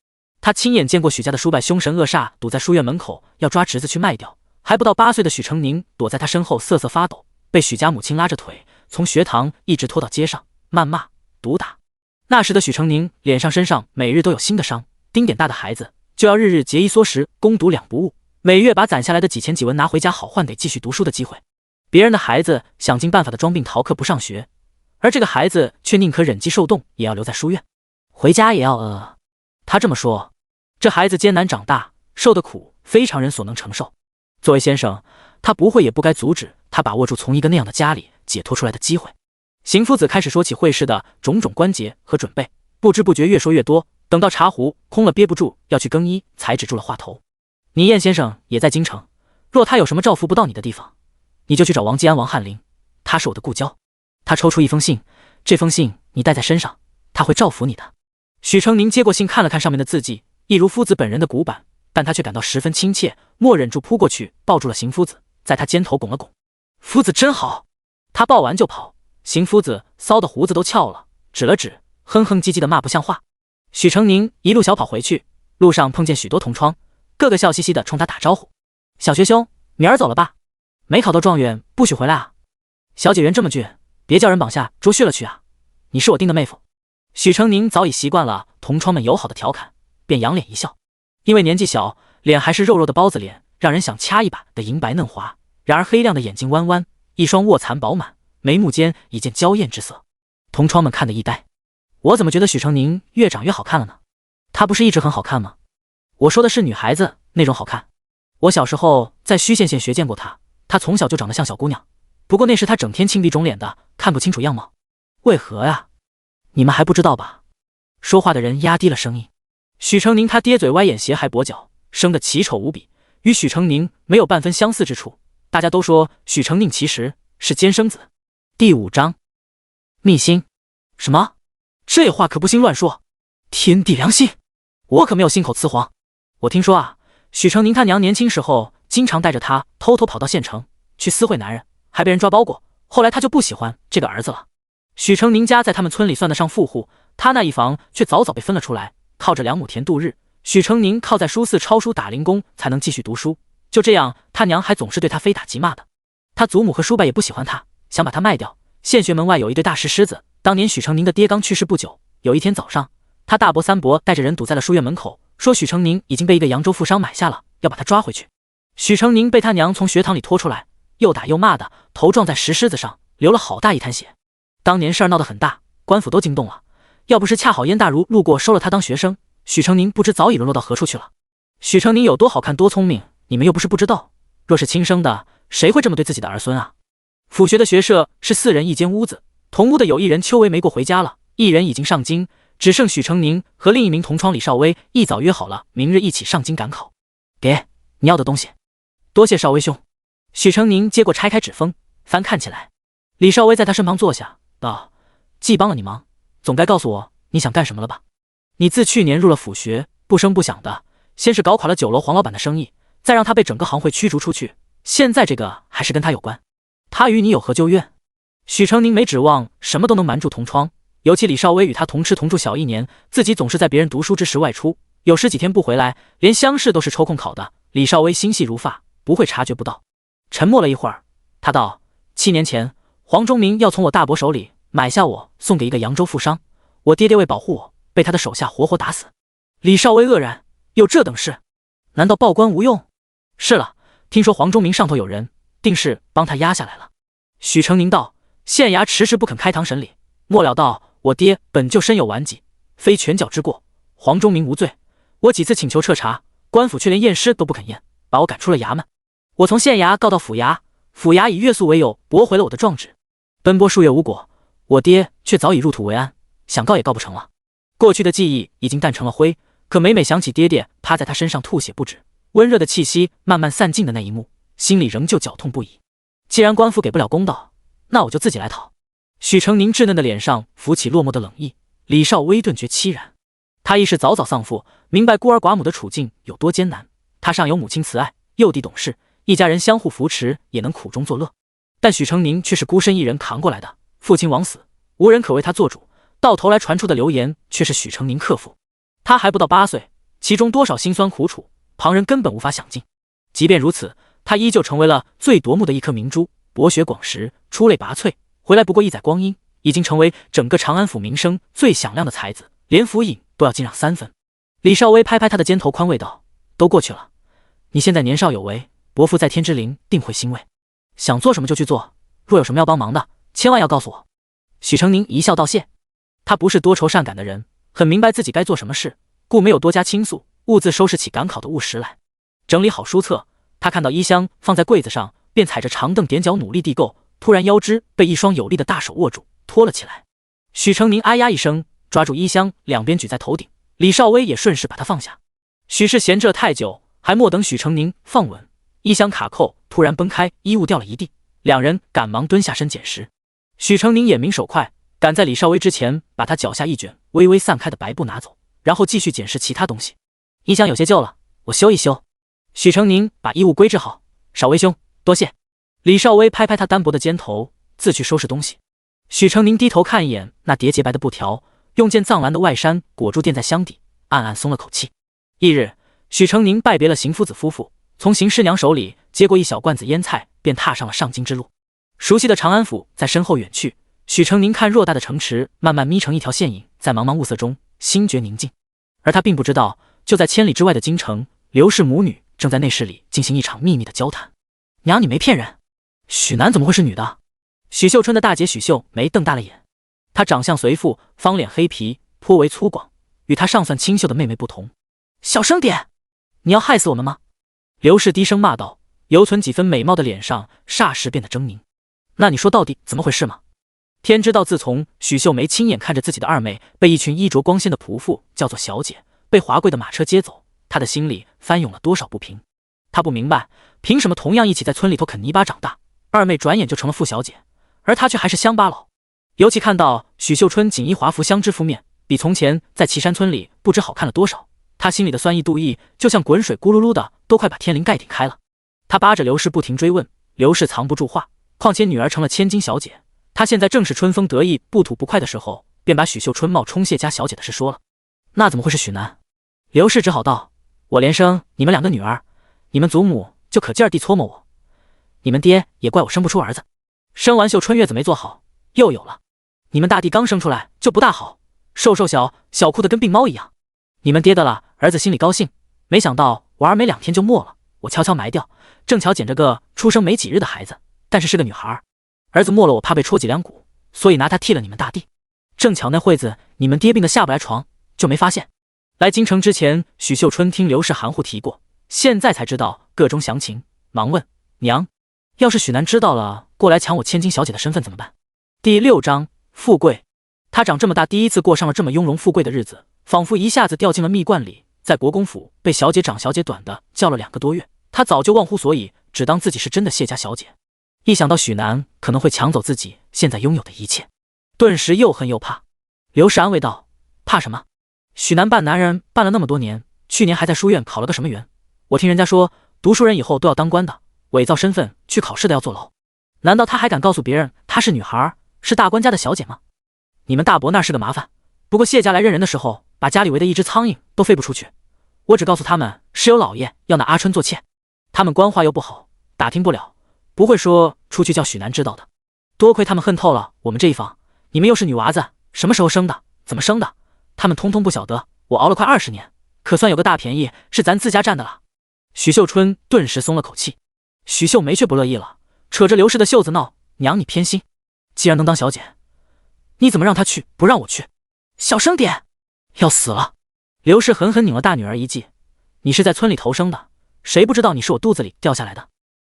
他亲眼见过许家的叔伯凶神恶煞，堵在书院门口要抓侄子去卖掉，还不到8岁的许成宁躲在他身后瑟瑟发抖，被许家母亲拉着腿从学堂一直拖到街上，谩骂毒打。那时的许成宁脸上身上每日都有新的伤，丁点大的孩子就要日日节衣缩食，攻读2不误，每月把攒下来的几钱几文拿回家，好换得继续读书的机会。别人的孩子想尽办法的装病逃课不上学，而这个孩子却宁可忍饥受冻也要留在书院，回家也要他这么说，这孩子艰难长大，受的苦非常人所能承受。作为先生，他不会也不该阻止他把握住从一个那样的家里解脱出来的机会。邢夫子开始说起会试的种种关节和准备，不知不觉越说越多，等到茶壶空了憋不住要去更衣，才止住了话头。你燕先生也在京城，若他有什么照拂不到你的地方，你就去找王继安、王翰林，他是我的故交。他抽出一封信，这封信你带在身上，他会照拂你的。许成宁接过信看了看上面的字迹，一如夫子本人的古板，但他却感到十分亲切，默忍住扑过去抱住了邢夫子，在他肩头拱了拱。夫子真好。他抱完就跑，邢夫子骚的胡子都翘了，指了指，哼哼唧唧的骂不像话。许成宁一路小跑回去，路上碰见许多同窗，个个笑嘻嘻的冲他打招呼。小学兄，明儿走了吧？没考到状元不许回来啊。小姐缘这么俊，别叫人绑下捉去了去啊。你是我丁的妹夫。许成宁早已习惯了同窗们友好的调侃，便仰脸一笑。因为年纪小，脸还是肉肉的包子脸，让人想掐一把的银白嫩滑，然而黑亮的眼睛弯弯，一双卧蚕饱满，眉目间一见娇艳之色。同窗们看得一呆，我怎么觉得许成宁越长越好看了呢？他不是一直很好看吗？我说的是女孩子那种好看。我小时候在虚县县学见过他，他从小就长得像小姑娘，不过那时他整天青鼻肿脸的，看不清楚样貌。为何呀？你们还不知道吧？说话的人压低了声音。许成宁他爹嘴歪眼斜还跛脚，生得奇丑无比，与许成宁没有半分相似之处。大家都说许成宁其实是奸生子。第5章密心。什么？这话可不兴乱说。天地良心，我可没有信口雌黄。我听说啊，许成宁他娘年轻时候经常带着他偷偷跑到县城去私会男人，还被人抓包过。后来他就不喜欢这个儿子了。许成宁家在他们村里算得上富户，他那一房却早早被分了出来，靠着2亩田度日。许成宁靠在书肆抄书打零工才能继续读书。就这样，他娘还总是对他非打即骂的。他祖母和叔伯也不喜欢他，想把他卖掉。县学门外有一对大石狮子，当年许成宁的爹刚去世不久，有一天早上，他大伯三伯带着人堵在了书院门口，说许成宁已经被一个扬州富商买下了，要把他抓回去。许成宁被他娘从学堂里拖出来，又打又骂的，头撞在石狮子上，流了好大一滩血。当年事儿闹得很大，官府都惊动了，要不是恰好燕大儒路过收了他当学生，许成宁不知早已沦落到何处去了。许成宁有多好看多聪明，你们又不是不知道，若是亲生的，谁会这么对自己的儿孙啊？府学的学舍是4人一间屋子，同屋的有1人秋闱没过回家了，1人已经上京，只剩许成宁和另一名同窗李少威一早约好了明日一起上京赶考。给你要的东西。多谢少威兄。许成宁接过，拆开纸封，翻看起来。李少威在他身旁坐下，道：既帮了你忙，总该告诉我你想干什么了吧？你自去年入了府学，不声不响的，先是搞垮了酒楼黄老板的生意，再让他被整个行会驱逐出去，现在这个还是跟他有关。他与你有何旧怨？许成宁没指望什么都能瞒住同窗，尤其李少威与他同吃同住小1年，自己总是在别人读书之时外出，有时几天不回来，连乡试都是抽空考的。李少威心细如发，不会察觉不到。沉默了一会儿，他道：7年前，黄忠明要从我大伯手里买下我，送给一个扬州富商，我爹爹为保护我，被他的手下活活打死。李少威愕然，有这等事？难道报官无用？是了，听说黄忠明上头有人，定是帮他压下来了。许成宁道：县衙迟迟不肯开堂审理，末了道我爹本就身有顽疾，非拳脚之过，黄忠明无罪。我几次请求彻查，官府却连验尸都不肯验，把我赶出了衙门。我从县衙告到府衙，府衙以越诉为由驳回了我的状纸。奔波数月无果，我爹却早已入土为安，想告也告不成了。过去的记忆已经淡成了灰，可每每想起爹爹趴在他身上吐血不止，温热的气息慢慢散尽的那一幕，心里仍旧绞痛不已。既然官府给不了公道，那我就自己来讨。许成宁稚嫩的脸上浮起落寞的冷意，李少威顿觉凄然。他亦是早早丧父，明白孤儿寡母的处境有多艰难。他上有母亲慈爱，幼弟懂事，一家人相互扶持，也能苦中作乐。但许成宁却是孤身一人扛过来的，父亲枉死，无人可为他做主，到头来传出的流言却是许成宁克父。他还不到8岁，其中多少辛酸苦楚，旁人根本无法想尽。即便如此，他依旧成为了最夺目的一颗明珠，博学广识，出类拔萃。回来不过1载光阴，已经成为整个长安府名声最响亮的才子，连府尹都要敬让3分。李少威拍拍他的肩头，宽慰道：都过去了，你现在年少有为，伯父在天之灵定会欣慰。想做什么就去做，若有什么要帮忙的，千万要告诉我。许成宁一笑道谢。他不是多愁善感的人，很明白自己该做什么事，故没有多加倾诉，兀自收拾起赶考的务实来。整理好书册，他看到衣箱放在柜子上，便踩着长凳踮脚努力地够，突然腰肢被一双有力的大手握住，拖了起来。许成宁哎呀一声，抓住衣箱两边举在头顶，李少威也顺势把他放下。许是闲置了太久，还莫等许成宁放稳，衣箱卡扣突然崩开，衣物掉了一地，两人赶忙蹲下身捡拾。许成宁眼明手快，赶在李少威之前把他脚下一卷微微散开的白布拿走，然后继续捡拾其他东西。衣箱有些旧了，我修一修。许成宁把衣物归置好，少威兄多谢。李少威拍拍他单薄的肩头，自去收拾东西。许成宁低头看一眼那叠洁白的布条，用件藏蓝的外衫裹住垫在箱底，暗暗松了口气。翌日，许成宁拜别了邢夫子夫妇，从邢师娘手里接过一小罐子腌菜，便踏上了上京之路。熟悉的长安府在身后远去，许成宁看偌大的城池慢慢眯成一条线影，在茫茫雾色中心觉宁静。而他并不知道，就在千里之外的京城，刘氏母女正在内室里进行一场秘密的交谈。娘，你没骗人，许南怎么会是女的？许秀春的大姐许秀梅瞪大了眼。她长相随父，方脸黑皮，颇为粗犷，与她尚算清秀的妹妹不同。小声点，你要害死我们吗？刘氏低声骂道，犹存几分美貌的脸上霎时变得狰狞。那你说到底怎么回事吗？天知道，自从许秀梅亲眼看着自己的二妹被一群衣着光鲜的仆妇叫做小姐，被华贵的马车接走，她的心里翻涌了多少不平。她不明白，凭什么同样一起在村里头啃泥巴长大，二妹转眼就成了富小姐，而她却还是乡巴佬。尤其看到许秀春锦衣华服香脂敷面，比从前在岐山村里不知好看了多少，她心里的酸意妒意就像滚水咕噜噜的，都快把天灵盖顶开了。她扒着刘氏不停追问，刘氏藏不住话，况且女儿成了千金小姐，她现在正是春风得意不吐不快的时候，便把许秀春冒充谢家小姐的事说了。那怎么会是许南？刘氏只好道，我连生你们两个女儿，你们祖母就可劲儿地搓磨我，你们爹也怪我生不出儿子，生完秀春月子没做好，又有了。你们大弟刚生出来就不大好，瘦瘦小小哭得跟病猫一样，你们爹的了儿子心里高兴，没想到我儿没2天就没了，我悄悄埋掉，正巧捡着个出生没几日的孩子，但是个女孩，儿子没了我怕被戳脊梁骨，所以拿他替了你们大弟，正巧那会子你们爹病得下不来床，就没发现。来京城之前，许秀春听刘氏含糊提过，现在才知道个中详情，忙问娘，要是许南知道了过来抢我千金小姐的身份怎么办？第6章富贵。他长这么大第一次过上了这么雍容富贵的日子，仿佛一下子掉进了蜜罐里。在国公府被小姐长小姐短的叫了2个多月，他早就忘乎所以，只当自己是真的谢家小姐。一想到许南可能会抢走自己现在拥有的一切，顿时又恨又怕。刘氏安慰道：“怕什么？许南扮男人扮了那么多年，去年还在书院考了个什么员？我听人家说，读书人以后都要当官的，伪造身份去考试的要坐牢。难道他还敢告诉别人他是女孩，是大官家的小姐吗？你们大伯那是个麻烦，不过谢家来认人的时候，把家里围的一只苍蝇都飞不出去。我只告诉他们是有老爷要拿阿春做妾，他们官话又不好，打听不了，不会说出去叫许南知道的。多亏他们恨透了我们这一房，你们又是女娃子，什么时候生的，怎么生的，他们通通不晓得。我熬了快20年，可算有个大便宜是咱自家占的了。”许秀春顿时松了口气。许秀梅却不乐意了，扯着刘氏的袖子闹：“娘你偏心，既然能当小姐，你怎么让她去，不让我去？小声点，要死了！”刘氏狠狠拧了大女儿一记：“你是在村里投生的，谁不知道你是我肚子里掉下来的？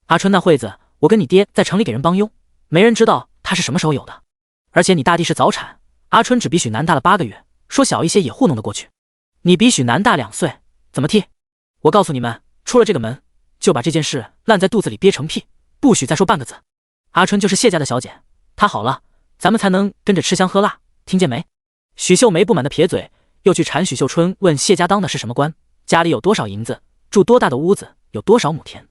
阿春那会子，我跟你爹在城里给人帮佣，没人知道他是什么时候有的。而且你大弟是早产，阿春只比许南大了8个月，说小一些也糊弄得过去。你比许南大2岁，怎么替？我告诉你们，出了这个门，就把这件事烂在肚子里憋成屁，不许再说半个字。阿春就是谢家的小姐，她好了，咱们才能跟着吃香喝辣，听见没？”许秀梅不满地撇嘴，又去缠许秀春，问谢家当的是什么官，家里有多少银子，住多大的屋子，有多少亩田。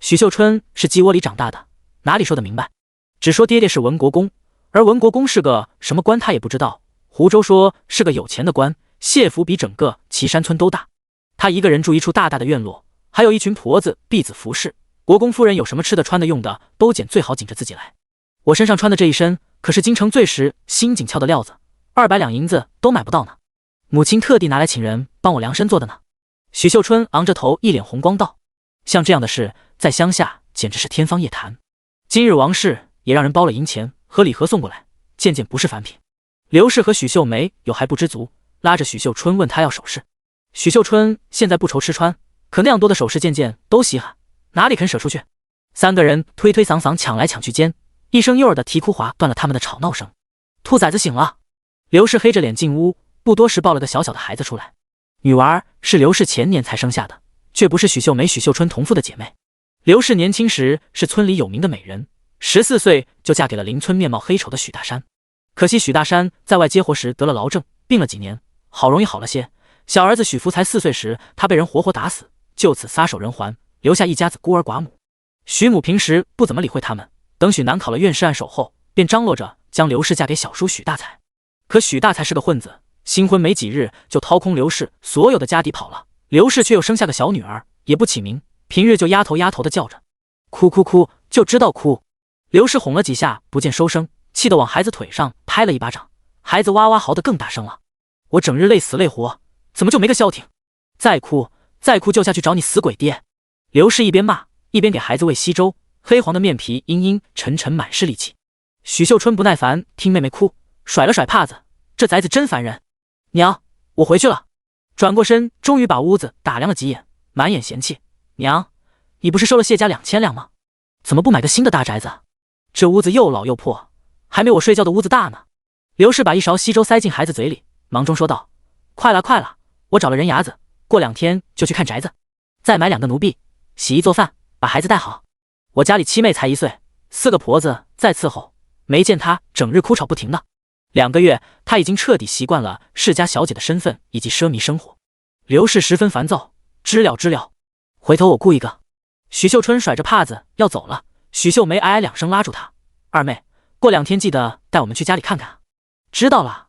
许秀春是鸡窝里长大的，哪里说得明白，只说爹爹是文国公，而文国公是个什么官他也不知道。湖州说是个有钱的官，谢府比整个岐山村都大。他一个人住一处大大的院落，还有一群婆子婢子服侍。国公夫人有什么吃的穿的用的，都捡最好紧着自己来。我身上穿的这一身，可是京城最实新紧俏的料子，200两银子都买不到呢。母亲特地拿来请人帮我量身做的呢。许秀春昂着头，一脸红光道：“像这样的事，在乡下简直是天方夜谭。今日王氏也让人包了银钱和礼盒送过来，件件不是凡品。”刘氏和许秀梅有还不知足，拉着许秀春问他要首饰。许秀春现在不愁吃穿，可那样多的首饰件件都稀罕，哪里肯舍出去？3个人推推搡搡抢来抢去间，一声幼儿的啼哭划断了他们的吵闹声。兔崽子醒了！刘氏黑着脸进屋，不多时抱了个小小的孩子出来。女娃是刘氏前年才生下的，却不是许秀梅、许秀春同父的姐妹。刘氏年轻时是村里有名的美人，14岁就嫁给了邻村面貌黑丑的许大山。可惜许大山在外接活时得了痨症，病了几年，好容易好了些。小儿子许福才4岁时，他被人活活打死，就此撒手人寰，留下一家子孤儿寡母。许母平时不怎么理会他们，等许南考了院士案手后，便张罗着将刘氏嫁给小叔许大才。可许大才是个混子，新婚没几日就掏空刘氏所有的家底跑了。刘氏却又生下个小女儿，也不起名，平日就丫头丫头的叫着，哭哭哭，就知道哭。刘氏哄了几下，不见收声，气得往孩子腿上拍了一巴掌，孩子哇哇嚎得更大声了。我整日累死累活，怎么就没个消停？再哭就下去找你死鬼爹！刘氏一边骂一边给孩子喂稀粥，黑黄的面皮阴阴沉沉，满是戾气。许秀春不耐烦，听妹妹哭，甩了甩帕子，这崽子真烦人。娘，我回去了。转过身，终于把屋子打量了几眼，满眼嫌弃。娘，你不是收了谢家2000两吗？怎么不买个新的大宅子？这屋子又老又破，还没我睡觉的屋子大呢。刘氏把一勺稀粥塞进孩子嘴里，忙中说道：“快了快了，我找了人牙子，过2天就去看宅子，再买2个奴婢，洗衣做饭，把孩子带好。我家里七妹才1岁，4个婆子在伺候，没见她整日哭吵不停的。2个月，她已经彻底习惯了世家小姐的身份以及奢靡生活。”刘氏十分烦躁，知了，回头我雇一个。许秀春甩着帕子要走了，许秀梅哎2声拉住他：“二妹，过2天记得带我们去家里看看。”知道了。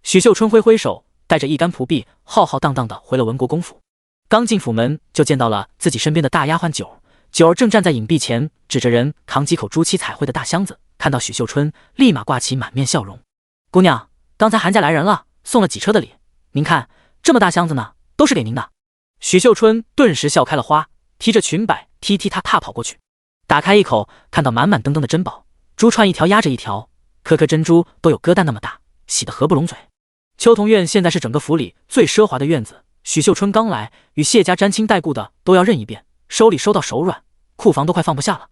许秀春挥挥手，带着一干仆婢浩浩荡荡的回了文国公府。刚进府门，就见到了自己身边的大丫鬟九儿。九儿正站在影壁前，指着人扛几口朱漆彩绘的大箱子，看到许秀春，立马挂起满面笑容：“姑娘，刚才韩家来人了，送了几车的礼，您看这么大箱子呢，都是给您的。”许秀春顿时笑开了花，提着裙摆踢踢踏踏跑过去，打开一口，看到满满登登的珍宝，珠串一条压着一条，颗颗珍珠都有疙瘩那么大，喜得合不拢嘴。秋桐院现在是整个府里最奢华的院子，许秀春刚来，与谢家沾亲带故的都要认一遍，收礼收到手软，库房都快放不下了。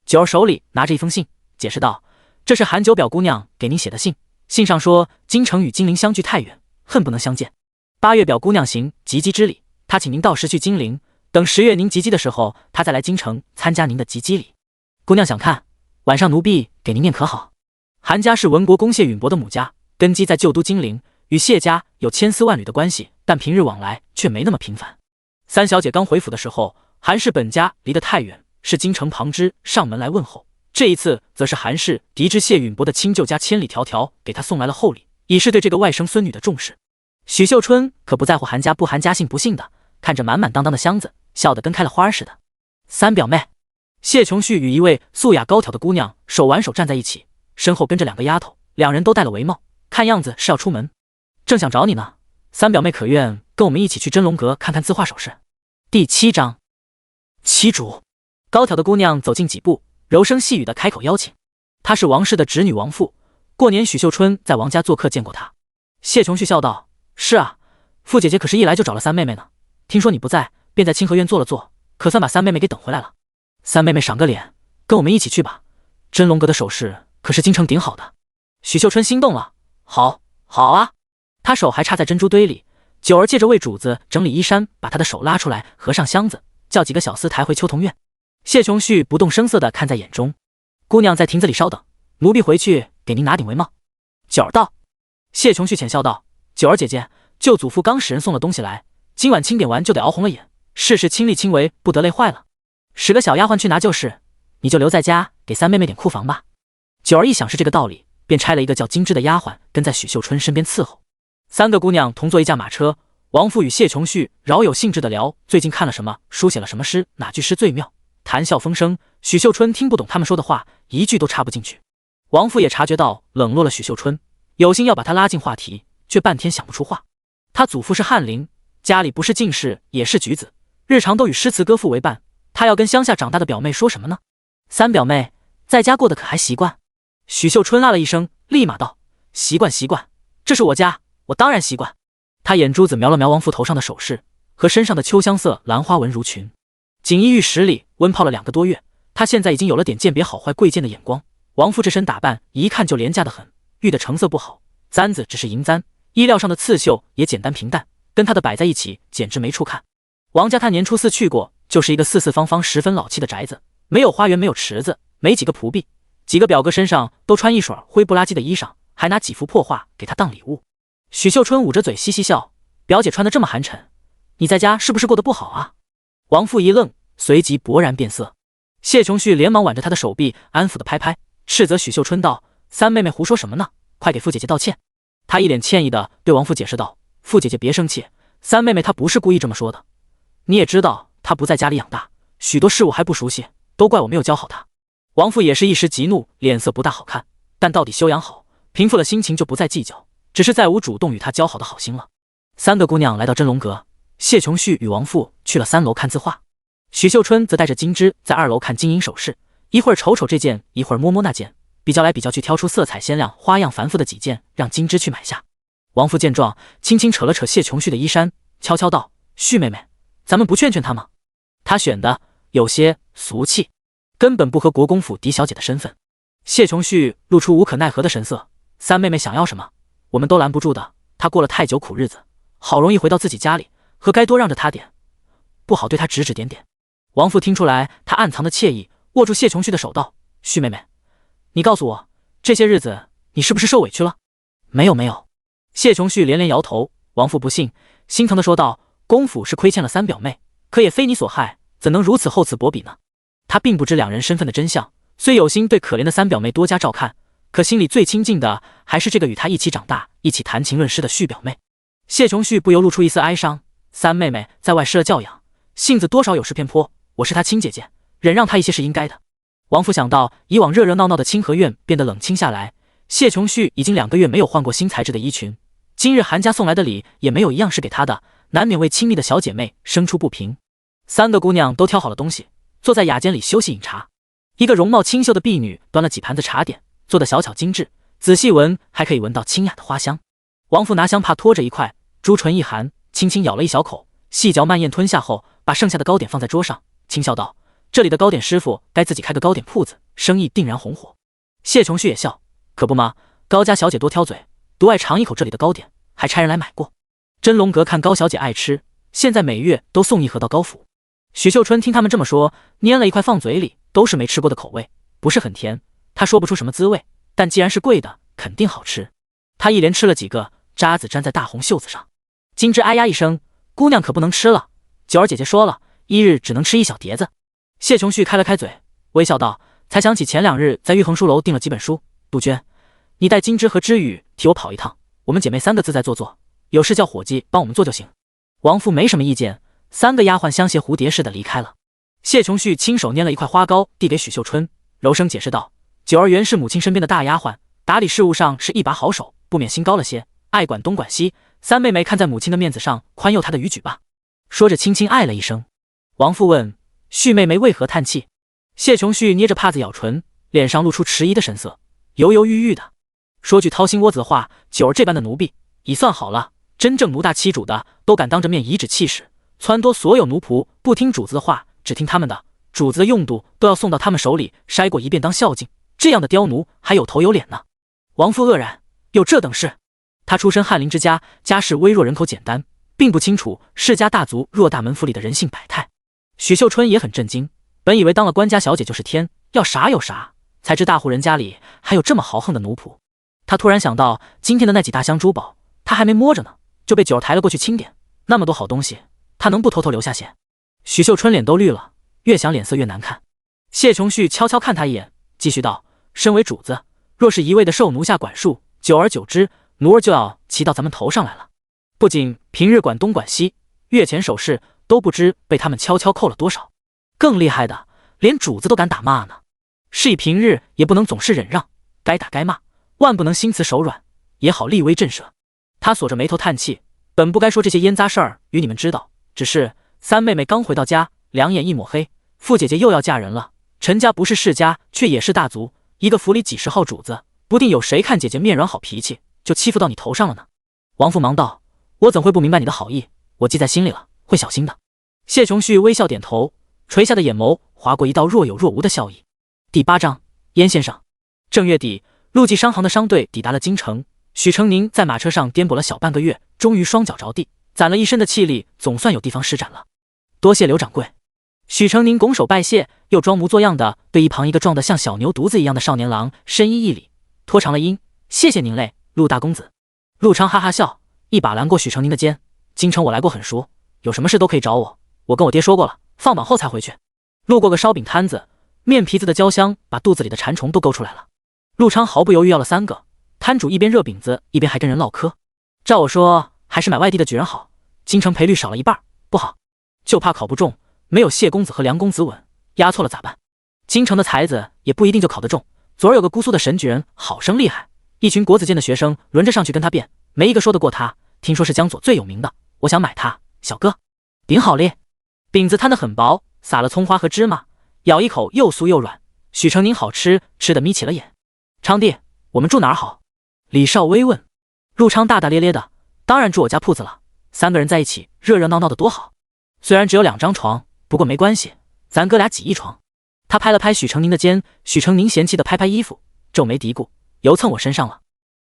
九儿手里拿着一封信，解释道：“这是韩九表姑娘给您写的信，信上说京城与金陵相距太远，恨不能相见。8月表姑娘行及笄之礼，他请您到时去金陵，等10月您及笄的时候，他再来京城参加您的及笄礼。姑娘想看，晚上奴婢给您念可好？韩家是文国公谢允伯的母家，根基在旧都金陵，与谢家有千丝万缕的关系，但平日往来却没那么频繁。三小姐刚回府的时候，韩氏本家离得太远，是京城旁支上门来问候。这一次则是韩氏嫡支谢允伯的亲舅家千里迢迢给他送来了厚礼，以示对这个外甥孙女的重视。许秀春可不在乎韩家不韩家姓不姓的，看着满满当当的箱子，笑得跟开了花似的。三表妹，谢琼旭与一位素雅高挑的姑娘手挽手站在一起，身后跟着2个丫头，两人都戴了围帽，看样子是要出门。正想找你呢，三表妹可愿跟我们一起去真龙阁看看字画首饰？第7章，七主。高挑的姑娘走近几步，柔声细语的开口邀请。她是王氏的侄女王妇，过年许秀春在王家做客见过她。谢琼旭笑道：是啊，傅姐姐可是一来就找了三妹妹呢，听说你不在，便在清河院坐了坐，可算把三妹妹给等回来了。三妹妹赏个脸，跟我们一起去吧，真龙阁的首饰可是京城顶好的。许秀春心动了，好啊。她手还插在珍珠堆里，九儿借着为主子整理衣衫，把她的手拉出来，合上箱子，叫几个小厮抬回秋桐院。谢琼旭不动声色地看在眼中。姑娘在亭子里稍等，奴婢回去给您拿顶围帽。九儿道。谢琼旭浅笑道：九儿姐姐，舅祖父刚使人送了东西来，今晚清点完就得熬红了眼，事事亲力亲为，不得累坏了。使个小丫鬟去拿就是，你就留在家给三妹妹点库房吧。九儿一想是这个道理，便差了一个叫金枝的丫鬟跟在许秀春身边伺候。3个姑娘同坐一架马车，王父与谢琼旭饶有兴致地聊最近看了什么，书写了什么诗，哪句诗最妙，谈笑风生。许秀春听不懂他们说的话，一句都插不进去。王父也察觉到冷落了许秀春，有心要把他拉进话题，却半天想不出话。他祖父是翰林，家里不是进士也是举子，日常都与诗词歌赋为伴，他要跟乡下长大的表妹说什么呢？三表妹在家过得可还习惯？许秀春啦了一声，立马道：习惯，这是我家，我当然习惯。他眼珠子瞄了瞄王父头上的首饰和身上的秋香色兰花纹襦裙，锦衣玉食里温泡了2个多月，他现在已经有了点鉴别好坏贵贱的眼光。王父这身打扮一看就廉价的很，玉的成色不好，簪子只是银簪，衣料上的刺绣也简单平淡，跟他的摆在一起简直没处看。王家他年初4去过，就是一个四四方方十分老气的宅子，没有花园，没有池子，没几个仆婢，几个表哥身上都穿一水灰不拉几的衣裳，还拿几幅破画给他当礼物。许秀春捂着嘴嘻嘻笑：表姐穿得这么寒碜，你在家是不是过得不好啊？王父一愣，随即勃然变色。谢琼旭连忙挽着他的手臂，安抚地拍拍，斥责许秀春道：三妹妹胡说什么呢？快给傅姐姐道歉。他一脸歉意地对王父解释道：傅姐姐别生气，三妹妹她不是故意这么说的，你也知道她不在家里养大，许多事物还不熟悉，都怪我没有教好她。王父也是一时急怒，脸色不大好看，但到底修养好，平复了心情就不再计较，只是再无主动与他交好的好心了。3个姑娘来到真龙阁，谢琼旭与王父去了3楼看字画，许秀春则带着金枝在2楼看金银首饰，一会儿瞅瞅这件，一会儿摸摸那件，比较来比较去，挑出色彩鲜亮、花样繁复的几件，让金枝去买下。王父见状，轻轻扯了扯谢琼旭的衣衫，悄悄道：旭妹妹，咱们不劝劝她吗？她选的有些俗气，根本不合国公府嫡小姐的身份。谢琼旭露出无可奈何的神色：三妹妹想要什么，我们都拦不住的。她过了太久苦日子，好容易回到自己家里，何该多让着她点，不好对她指指点点。王父听出来他暗藏的惬意，握住谢琼旭的手道：旭妹妹，你告诉我，这些日子你是不是受委屈了？没有。谢琼旭连连摇头。王父不信，心疼地说道：公府是亏欠了三表妹，可也非你所害，怎能如此厚此薄彼呢？他并不知2人身份的真相，虽有心对可怜的三表妹多加照看，可心里最亲近的还是这个与他一起长大、一起谈情论诗的旭表妹。谢琼旭不由露出一丝哀伤：三妹妹在外失了教养，性子多少有失偏颇，我是她亲姐姐，忍让她一些是应该的。王父想到以往热热闹闹的清河院变得冷清下来，谢琼旭已经2个月没有换过新材质的衣裙，今日韩家送来的礼也没有一样是给他的，难免为亲密的小姐妹生出不平。3个姑娘都挑好了东西，坐在雅间里休息饮茶。一个容貌清秀的婢女端了几盘子茶点，做得小巧精致，仔细闻还可以闻到清雅的花香。王父拿香帕托着一块，朱唇一含，轻轻咬了一小口，细嚼慢咽吞下后，把剩下的糕点放在桌上，轻笑道：这里的糕点师傅该自己开个糕点铺子，生意定然红火。谢琼旭也笑：可不吗，高家小姐多挑嘴，独爱尝一口这里的糕点，还差人来买过。真龙阁看高小姐爱吃，现在每月都送一盒到高府。许秀春听他们这么说，拈了一块放嘴里，都是没吃过的口味，不是很甜，他说不出什么滋味，但既然是贵的，肯定好吃。他一连吃了几个，渣子粘在大红袖子上。金枝哎呀一声，姑娘可不能吃了，九儿姐姐说了，一日只能吃一小碟子。谢琼旭开了开嘴，微笑道，才想起前2日在玉衡书楼订了几本书，杜鹃，你带金枝和知雨替我跑一趟，我们姐妹3个自在做做，有事叫伙计帮我们做就行。王父没什么意见，3个丫鬟相携蝴蝶似的离开了。谢琼旭亲手捏了一块花糕递给许秀春，柔声解释道，九儿原是母亲身边的大丫鬟，打理事务上是一把好手，不免心高了些，爱管东管西，三妹妹看在母亲的面子上宽宥她的逾矩吧。说着轻轻哎了一声。王父问，旭妹妹为何叹气？谢琼旭捏着帕子咬唇，脸上露出迟疑的神色，犹犹豫豫的说句掏心窝子的话，九儿这般的奴婢已算好了，真正奴大欺主的都敢当着面颐指气使，撺掇所有奴仆不听主子的话，只听他们的，主子的用度都要送到他们手里筛过一遍当孝敬，这样的刁奴还有头有脸呢。王父愕然，有这等事？他出身翰林之家，家世微弱，人口简单，并不清楚世家大族偌大门府里的人性百态。许秀春也很震惊，本以为当了官家小姐就是天，要啥有啥，才知大户人家里还有这么豪横的奴仆。他突然想到今天的那几大箱珠宝，他还没摸着呢，就被九儿抬了过去清点，那么多好东西，他能不偷偷留下些？许秀春脸都绿了，越想脸色越难看。谢琼旭悄悄看他一眼，继续道，身为主子，若是一味的受奴下管束，久而久之，奴儿就要骑到咱们头上来了。不仅平日管东管西，月前守事都不知被他们悄悄扣了多少。更厉害的，连主子都敢打骂呢。是以平日也不能总是忍让，该打该骂，万不能心慈手软，也好立威震慑。他锁着眉头叹气，本不该说这些烟杂事儿与你们知道，只是三妹妹刚回到家，两眼一抹黑，傅姐姐又要嫁人了，陈家不是世家，却也是大族，一个府里几10号主子，不定有谁看姐姐面软好脾气，就欺负到你头上了呢。王父忙道，我怎会不明白你的好意，我记在心里了，会小心的。谢琼旭微笑点头，垂下的眼眸划过一道若有若无的笑意。第8章，燕先生。正月底，陆记商行的商队抵达了京城，许成宁在马车上颠簸了小半个月，终于双脚着地，攒了一身的气力，总算有地方施展了。多谢刘掌柜。许成宁拱手拜谢，又装模作样的对一旁一个壮得像小牛犊子一样的少年郎深衣一礼，拖长了音，谢谢您嘞，陆大公子。陆昌哈哈笑，一把拦过许成宁的肩，京城我来过很熟，有什么事都可以找我，我跟我爹说过了，放榜后才回去。路过个烧饼摊子，面皮子的焦香把肚子里的馋虫都勾出来了。陆昌毫不犹豫要了3个，摊主一边热饼子一边还跟人唠嗑。照我说，还是买外地的举人好，京城赔率少了一半，不好，就怕考不中，没有谢公子和梁公子稳，押错了咋办？京城的才子也不一定就考得中，昨儿有个姑苏的神举人好生厉害，一群国子监的学生轮着上去跟他辩，没一个说得过他，听说是江左最有名的，我想买他。小哥，饼好咧。饼子摊得很薄，撒了葱花和芝麻，咬一口又酥又软，许成宁好吃，吃得眯起了眼。昌弟，我们住哪儿好？李少微问。陆昌大大咧咧的，当然住我家铺子了，3个人在一起热热闹闹的多好。虽然只有2张床，不过没关系，咱哥俩挤一床。他拍了拍许成宁的肩，许成宁嫌弃的拍拍衣服，皱眉嘀咕，油蹭我身上了。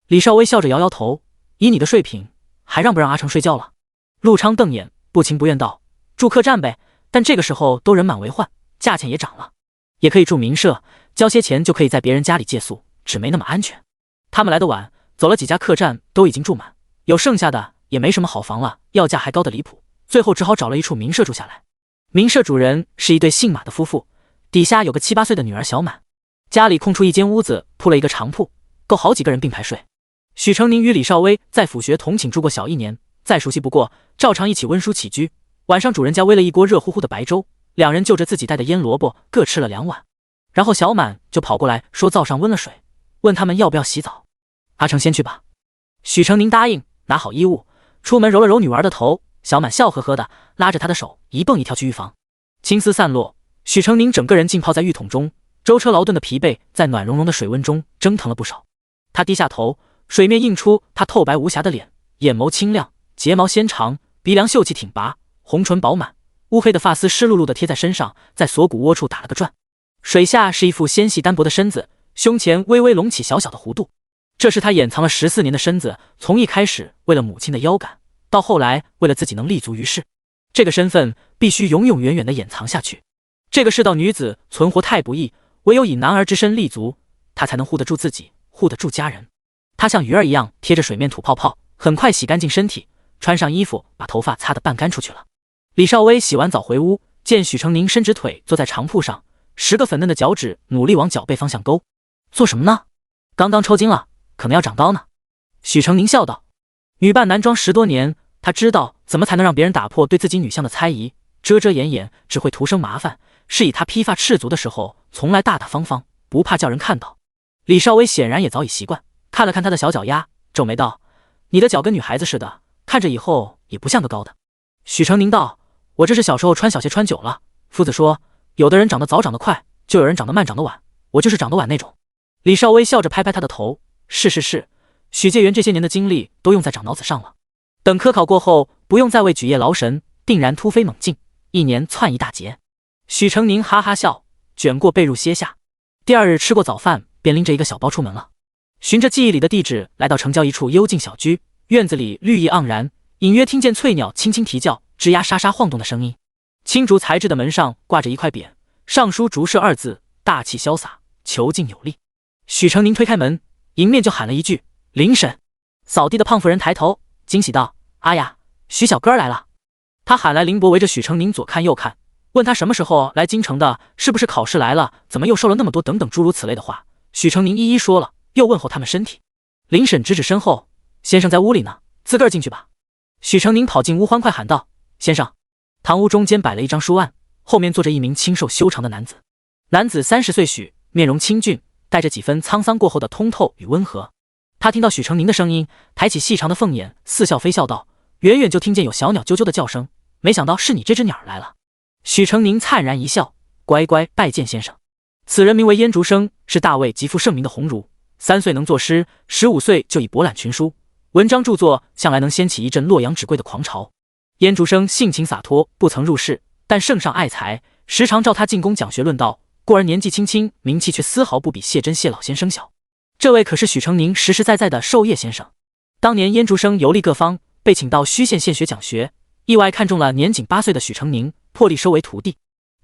李少微笑着摇摇头，以你的睡品，还让不让阿成睡觉了？陆昌瞪眼，不情不愿道，住客栈呗，但这个时候都人满为患，价钱也涨了。也可以住民舍，交些钱就可以在别人家里借宿，只没那么安全。他们来得晚，走了几家客栈都已经住满，有剩下的也没什么好房了，要价还高得离谱，最后只好找了一处民舍住下来。民舍主人是一对姓马的夫妇，底下有个7、8岁的女儿小满，家里空出一间屋子，铺了一个长铺，够好几个人并排睡。许成宁与李少微在府学同寝住过小1年，再熟悉不过，照常一起温书起居。晚上主人家煨了一锅热乎乎的白粥，两人就着自己带的腌萝卜各吃了2碗，然后小满就跑过来说灶上温了水，问他们要不要洗澡。阿成先去吧。许成宁答应，拿好衣物，出门揉了揉女儿的头，小满笑呵呵的拉着他的手一蹦一跳去浴房。青丝散落，许成宁整个人浸泡在浴桶中，舟车劳顿的疲惫在暖融融的水温中蒸腾了不少。他低下头，水面映出他透白无瑕的脸，眼眸清亮，睫毛纤长，鼻梁秀气挺拔，红唇饱满，乌黑的发丝湿漉漉的贴在身上，在锁骨窝处打了个转。水下是一副纤细单薄的身子，胸前微微隆起小小的弧度。这是他掩藏了14年的身子，从一开始为了母亲的腰杆，到后来为了自己能立足于世，这个身份必须永永远远的掩藏下去。这个世道女子存活太不易，唯有以男儿之身立足，她才能护得住自己，护得住家人。她像鱼儿一样贴着水面吐泡泡，很快洗干净身体，穿上衣服，把头发擦得半干出去了。李少薇洗完澡回屋，见许成宁伸直腿坐在长铺上，10个粉嫩的脚趾努力往脚背方向勾。做什么呢？刚刚抽筋了，可能要长刀呢。许成宁笑道。女扮男装10多年，他知道怎么才能让别人打破对自己女相的猜疑，遮遮掩掩只会徒生麻烦，是以他披发赤足的时候从来大大方方，不怕叫人看到。李少薇显然也早已习惯，看了看他的小脚丫，皱眉道：你的脚跟女孩子似的，看着以后也不像个高的。许成宁道：我这是小时候穿小鞋穿久了，夫子说有的人长得早长得快，就有人长得慢长得晚，我就是长得晚那种。李少薇笑着拍拍他的头：是，许介元这些年的精力都用在长脑子上了，等科考过后不用再为举业劳神，定然突飞猛进，1年窜一大截。许成宁哈哈笑，卷过被褥歇下。第2日吃过早饭，便拎着一个小包出门了。循着记忆里的地址来到城郊一处幽静小居，院子里绿意盎然，隐约听见翠鸟轻轻啼叫，吱呀沙沙晃动的声音。青竹材质的门上挂着一块匾，上书竹社2字，大气潇洒，遒劲有力。许成宁推开门，迎面就喊了一句：林婶。扫地的胖妇人抬头惊喜道：啊呀，许小哥来了。他喊来林伯围着许成宁左看右看，问他什么时候来京城的，是不是考试来了，怎么又瘦了那么多，等等诸如此类的话。许成宁一一说了，又问候他们身体。林婶指指身后：先生在屋里呢，自个儿进去吧。许成宁跑进屋，欢快喊道：先生。堂屋中间摆了一张书案，后面坐着一名清瘦修长的男子。男子30岁许，面容清俊，带着几分沧桑过后的通透与温和。他听到许成宁的声音，抬起细长的凤眼，似笑非笑道：远远就听见有小鸟啾啾的叫声，没想到是你这只鸟来了。许成宁灿然一笑：乖乖拜见先生。此人名为燕竹生，是大魏极负盛名的鸿儒，3岁能作诗，15岁就已博览群书，文章著作向来能掀起一阵洛阳纸贵的狂潮。燕竹生性情洒脱，不曾入仕，但圣上爱才，时常召他进宫讲学论道，故而年纪轻轻，名气却丝毫不比谢真谢老先生小。这位可是许成宁实实在在的授业先生。当年燕竹生游历各方，被请到虚县县学讲学，意外看中了年仅8岁的许成宁，破例收为徒弟。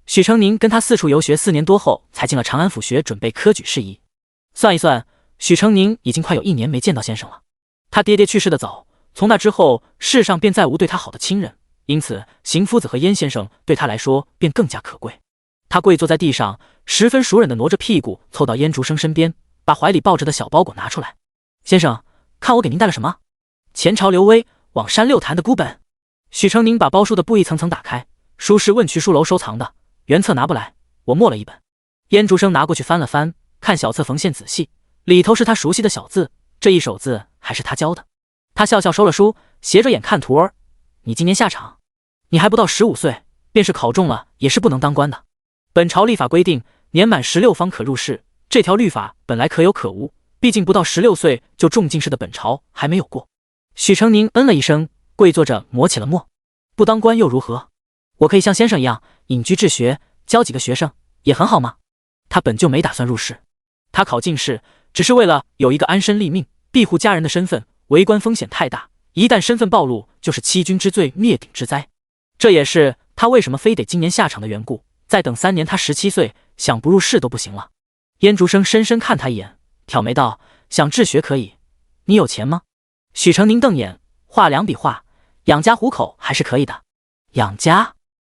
许成宁跟他四处游学4年多后，才进了长安府学，准备科举事宜。算一算，许成宁已经快有1年没见到先生了。他爹爹去世的早，从那之后，世上便再无对他好的亲人，因此邢夫子和燕先生对他来说便更加可贵。他跪坐在地上，十分熟稔地挪着屁股凑到燕竹生身边，把怀里抱着的小包裹拿出来。先生，看我给您带了什么？前朝刘威往山六坛的孤本。许成宁把包书的布一层层打开，书是问渠书楼收藏的，原册拿不来，我墨了一本。燕竹生拿过去翻了翻，看小册缝线仔细，里头是他熟悉的小字，这一手字还是他教的。他笑笑收了书，斜着眼看徒儿：你今年下场，你还不到15岁，便是考中了也是不能当官的。本朝立法规定，年满16方可入仕，这条律法本来可有可无，毕竟不到16岁就中进士的本朝还没有过。许成宁嗯了一声，跪坐着磨起了墨。不当官又如何？我可以像先生一样隐居治学，教几个学生，也很好吗？他本就没打算入仕，他考进士只是为了有一个安身立命、庇护家人的身份，为官风险太大，一旦身份暴露，就是欺君之罪、灭顶之灾。这也是他为什么非得今年下场的缘故。再等3年，他17岁，想不入仕都不行了。燕竹生深深看他一眼，挑眉道：想治学可以，你有钱吗？许成宁瞪眼，画2笔画，养家糊口还是可以的。养家？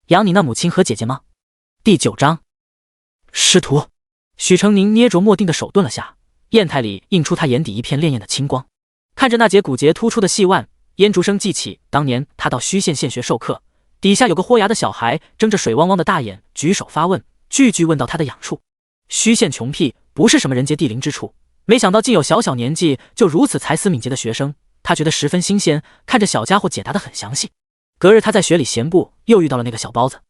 养你那母亲和姐姐吗？第9章师徒。许成宁捏着墨定的手顿了下，砚台里映出他眼底一片潋滟的青光。看着那节骨节突出的细腕，燕竹生记起当年他到虚县县学授课，底下有个豁牙的小孩睁着水汪汪的大眼举手发问，句句问到他的痒处。虚县穷僻，不是什么人杰地灵之处，没想到竟有小小年纪就如此才思敏捷的学生，他觉得十分新鲜，看着小家伙解答得很详细。隔日他在学里闲步，又遇到了那个小包子。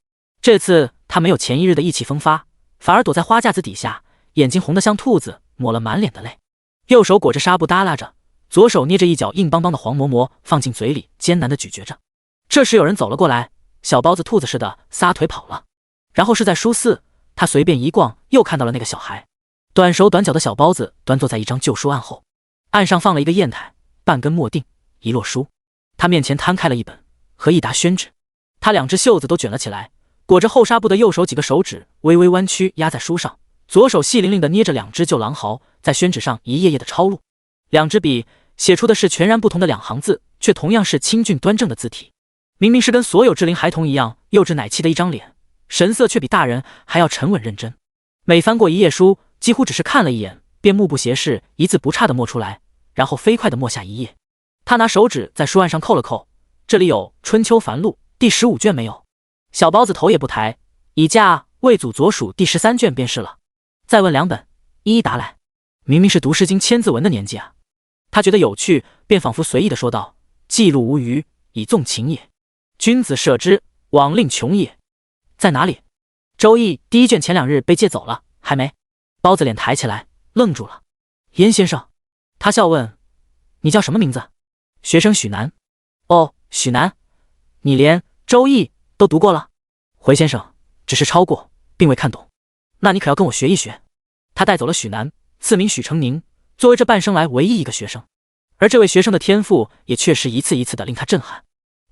这次他没有前一日的意气风发，反而躲在花架子底下，眼睛红得像兔子，抹了满脸的泪，右手裹着纱布耷拉着，左手捏着一角硬邦邦的黄馍馍放进嘴里，艰难地咀嚼着。这时有人走了过来，小包子兔子似的撒腿跑了。然后是在书肆，他随便一逛，又看到了那个小孩，短手短脚的小包子端坐在一张旧书案后。案上放了一个砚台，半根墨定，一摞书。他面前摊开了一本和一沓宣纸，他两只袖子都卷了起来，裹着厚纱布的右手几个手指微微弯曲压在书上，左手细灵灵地捏着两只旧狼毫，在宣纸上一页页的抄录。两支笔写出的是全然不同的两行字，却同样是清俊端正的字体。明明是跟所有适龄孩童一样幼稚奶气的一张脸，神色却比大人还要沉稳认真。每翻过一页书，几乎只是看了一眼，便目不斜视，一字不差地默出来，然后飞快地默下一页。他拿手指在书案上扣了扣，这里有《春秋繁露》第15卷没有？小包子头也不抬，以下魏祖左属第13卷便是了。再问两本，一一答来。明明是读诗经千字文的年纪啊！他觉得有趣，便仿佛随意地说道：“记录无余，以纵情也。君子射之，罔令穷也。”在哪里？周易第1卷前2日被借走了，还没？包子脸抬起来，愣住了。燕先生，他笑问：“你叫什么名字？”学生许南。哦，许南，你连周易都读过了？回先生，只是抄过，并未看懂。那你可要跟我学一学。他带走了许南，赐名许成宁，作为这半生来唯一一个学生。而这位学生的天赋也确实一次一次的令他震撼。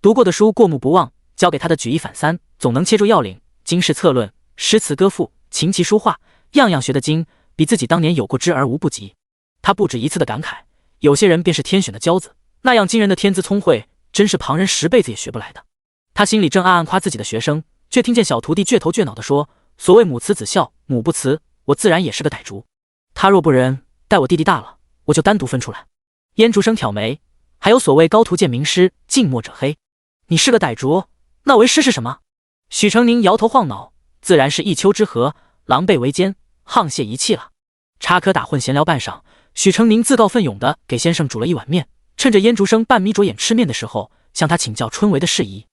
读过的书过目不忘，教给他的举一反三，总能切住要领，经世策论，诗词歌赋，琴棋书画，样样学得精，比自己当年有过之而无不及。他不止一次的感慨，有些人便是天选的骄子，那样惊人的天资聪慧，真是旁人10辈子也学不来的。他心里正暗暗夸自己的学生，却听见小徒弟倔头倔脑地说：“所谓母慈子孝，母不慈，我自然也是个傣族。他若不仁，待我弟弟大了，我就单独分出来。”燕竹生挑眉，还有所谓高徒见名师，近墨者黑。你是个傣族，那为师是什么？许成宁摇头晃脑，自然是一丘之貉，狼狈为奸，沆瀣一气了。插科打诨闲聊半晌，许成宁自告奋勇地给先生煮了一碗面，趁着燕竹生半眯着眼吃面的时候，向他请教春闱的事宜。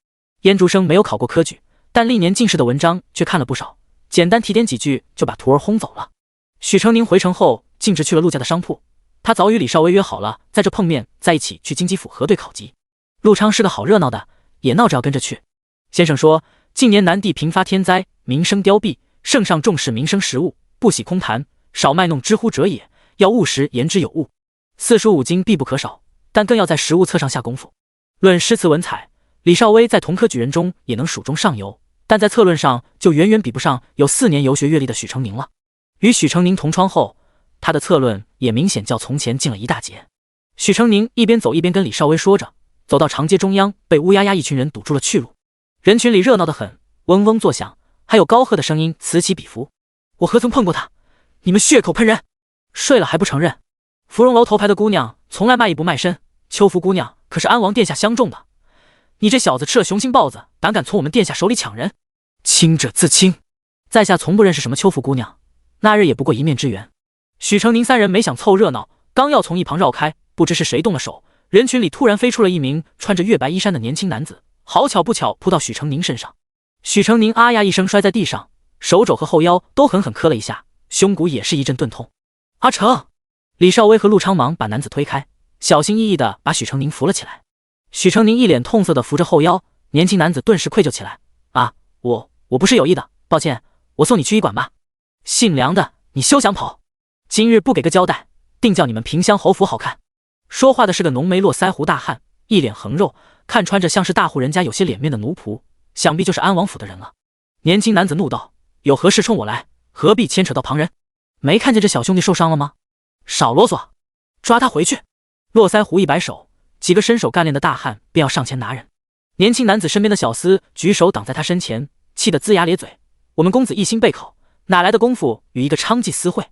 燕竹生没有考过科举，但历年进士的文章却看了不少，简单提点几句就把徒儿轰走了。许成宁回城后，径直去了陆家的商铺。他早与李少威约好了，在这碰面，在一起去京畿府核对考级。陆昌是个好热闹的，也闹着要跟着去。先生说，近年南地频发天灾，民生凋敝，圣上重视民生食物，不喜空谈，少卖弄知乎者也，要务实言之有物。四书五经必不可少，但更要在实物册上下功夫。论诗词文采，李少威在同科举人中也能数中上游，但在策论上就远远比不上有4年游学阅历的许成宁了。与许成宁同窗后，他的策论也明显较从前进了一大截。许成宁一边走一边跟李少威说着，走到长街中央，被乌压压一群人堵住了去路。人群里热闹得很，嗡嗡作响，还有高喝的声音此起彼伏。我何曾碰过他？你们血口喷人，睡了还不承认？芙蓉楼头牌的姑娘从来卖艺不卖身，秋芙姑娘可是安王殿下相中的。你这小子吃了雄心豹子，胆敢从我们殿下手里抢人，轻者自轻。在下从不认识什么秋芙姑娘，那日也不过一面之缘。许成宁3人没想凑热闹，刚要从一旁绕开，不知是谁动了手，人群里突然飞出了一名穿着月白衣衫的年轻男子，好巧不巧扑到许成宁身上。许成宁啊呀一声摔在地上，手肘和后腰都狠狠磕了一下，胸骨也是一阵钝痛。阿成！李少威和陆昌忙把男子推开，小心翼翼地把许成宁扶了起来。许成宁一脸痛色地扶着后腰，年轻男子顿时愧疚起来：“啊，我不是有意的，抱歉，我送你去医馆吧。姓梁的，你休想跑！今日不给个交代，定叫你们萍乡侯府好看。”说话的是个浓眉络腮胡大汉，一脸横肉，看穿着像是大户人家有些脸面的奴仆，想必就是安王府的人了。年轻男子怒道：“有何事冲我来？何必牵扯到旁人？没看见这小兄弟受伤了吗？少啰嗦，抓他回去！”络腮胡一摆手，几个身手干练的大汉便要上前拿人。年轻男子身边的小厮举手挡在他身前，气得龇牙咧嘴：“我们公子一心备考，哪来的功夫与一个娼妓私会？”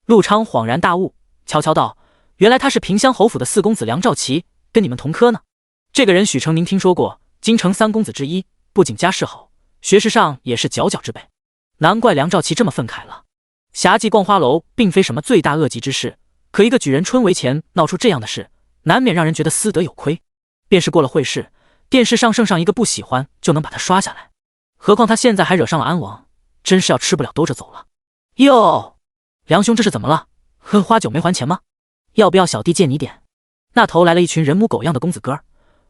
陆昌恍然大悟，悄悄道：“原来他是萍乡侯府的4公子梁兆琪，跟你们同科呢。”这个人许成宁听说过，京城3公子之一，不仅家世好，学识上也是佼佼之辈，难怪梁兆琪这么愤慨了。侠妓逛花楼并非什么罪大恶极之事，可一个举人春闱前闹出这样的事，难免让人觉得私德有亏。便是过了会试，电视上圣上一个不喜欢就能把他刷下来，何况他现在还惹上了安王，真是要吃不了兜着走了。哟，梁兄这是怎么了？喝花酒没还钱吗？要不要小弟借你点？那头来了一群人模狗样的公子哥儿，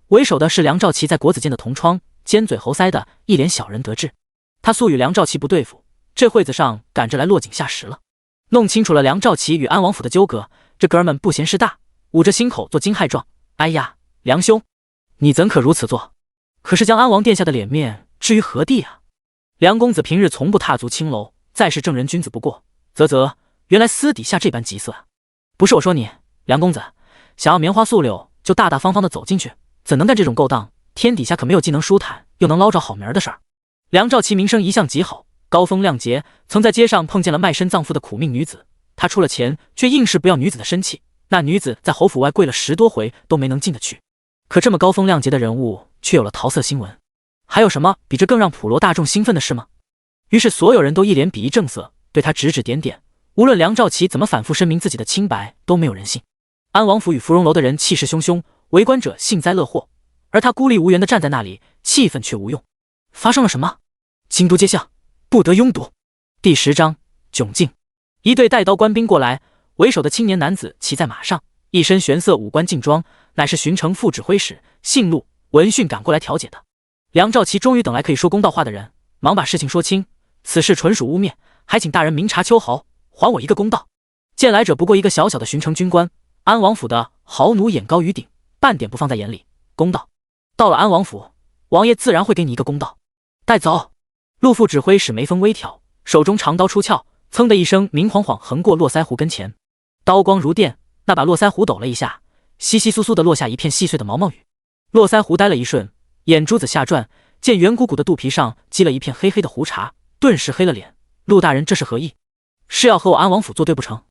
为首的是梁兆琪在国子监的同窗，尖嘴猴腮的，一脸小人得志。他素与梁兆琪不对付，这会子上赶着来落井下石了。弄清楚了梁兆琪与安王府的纠葛，这哥儿们不嫌事大，捂着心口做惊骇状。哎呀，梁兄，你怎可如此做？可是将安王殿下的脸面置于何地啊？梁公子平日从不踏足青楼，再是正人君子不过。原来私底下这般急色啊！不是我说你，梁公子，想要棉花素柳，就大大方方的走进去，怎能干这种勾当？天底下可没有既能舒坦又能捞着好名的事儿。梁兆琪名声一向极好，高风亮节，曾在街上碰见了卖身葬父的苦命女子，他出了钱，却硬是不要女子的身契。那女子在侯府外跪了10多回都没能进得去。可这么高风亮节的人物，却有了桃色新闻，还有什么比这更让普罗大众兴奋的事吗？于是所有人都一脸鄙夷正色，对他指指点点。无论梁兆琪怎么反复声明自己的清白，都没有人信。安王府与芙蓉楼的人气势汹汹，围观者幸灾乐祸，而他孤立无援地站在那里，气愤却无用。发生了什么？京都街巷不得拥堵。第10章窘境。一队带刀官兵过来，为首的青年男子骑在马上，一身玄色五官劲装，乃是巡城副指挥使，姓陆，闻讯赶过来调解的。梁兆琪终于等来可以说公道话的人，忙把事情说清，此事纯属污蔑，还请大人明察秋毫，还我一个公道。见来者不过一个小小的巡城军官，安王府的豪奴眼高于顶，半点不放在眼里。公道到了安王府，王爷自然会给你一个公道。带走。陆副指挥使眉峰微挑，手中长刀出鞘，噌的一声，明晃晃横过络腮胡跟前，刀光如电，那把络腮胡抖了一下，稀稀疏疏的落下一片细碎的毛毛雨。络腮胡呆了一瞬，眼珠子下转，见圆鼓鼓的肚皮上积了一片黑黑的胡茬，顿时黑了脸。陆大人这是何意？是要和我安王府作对不成？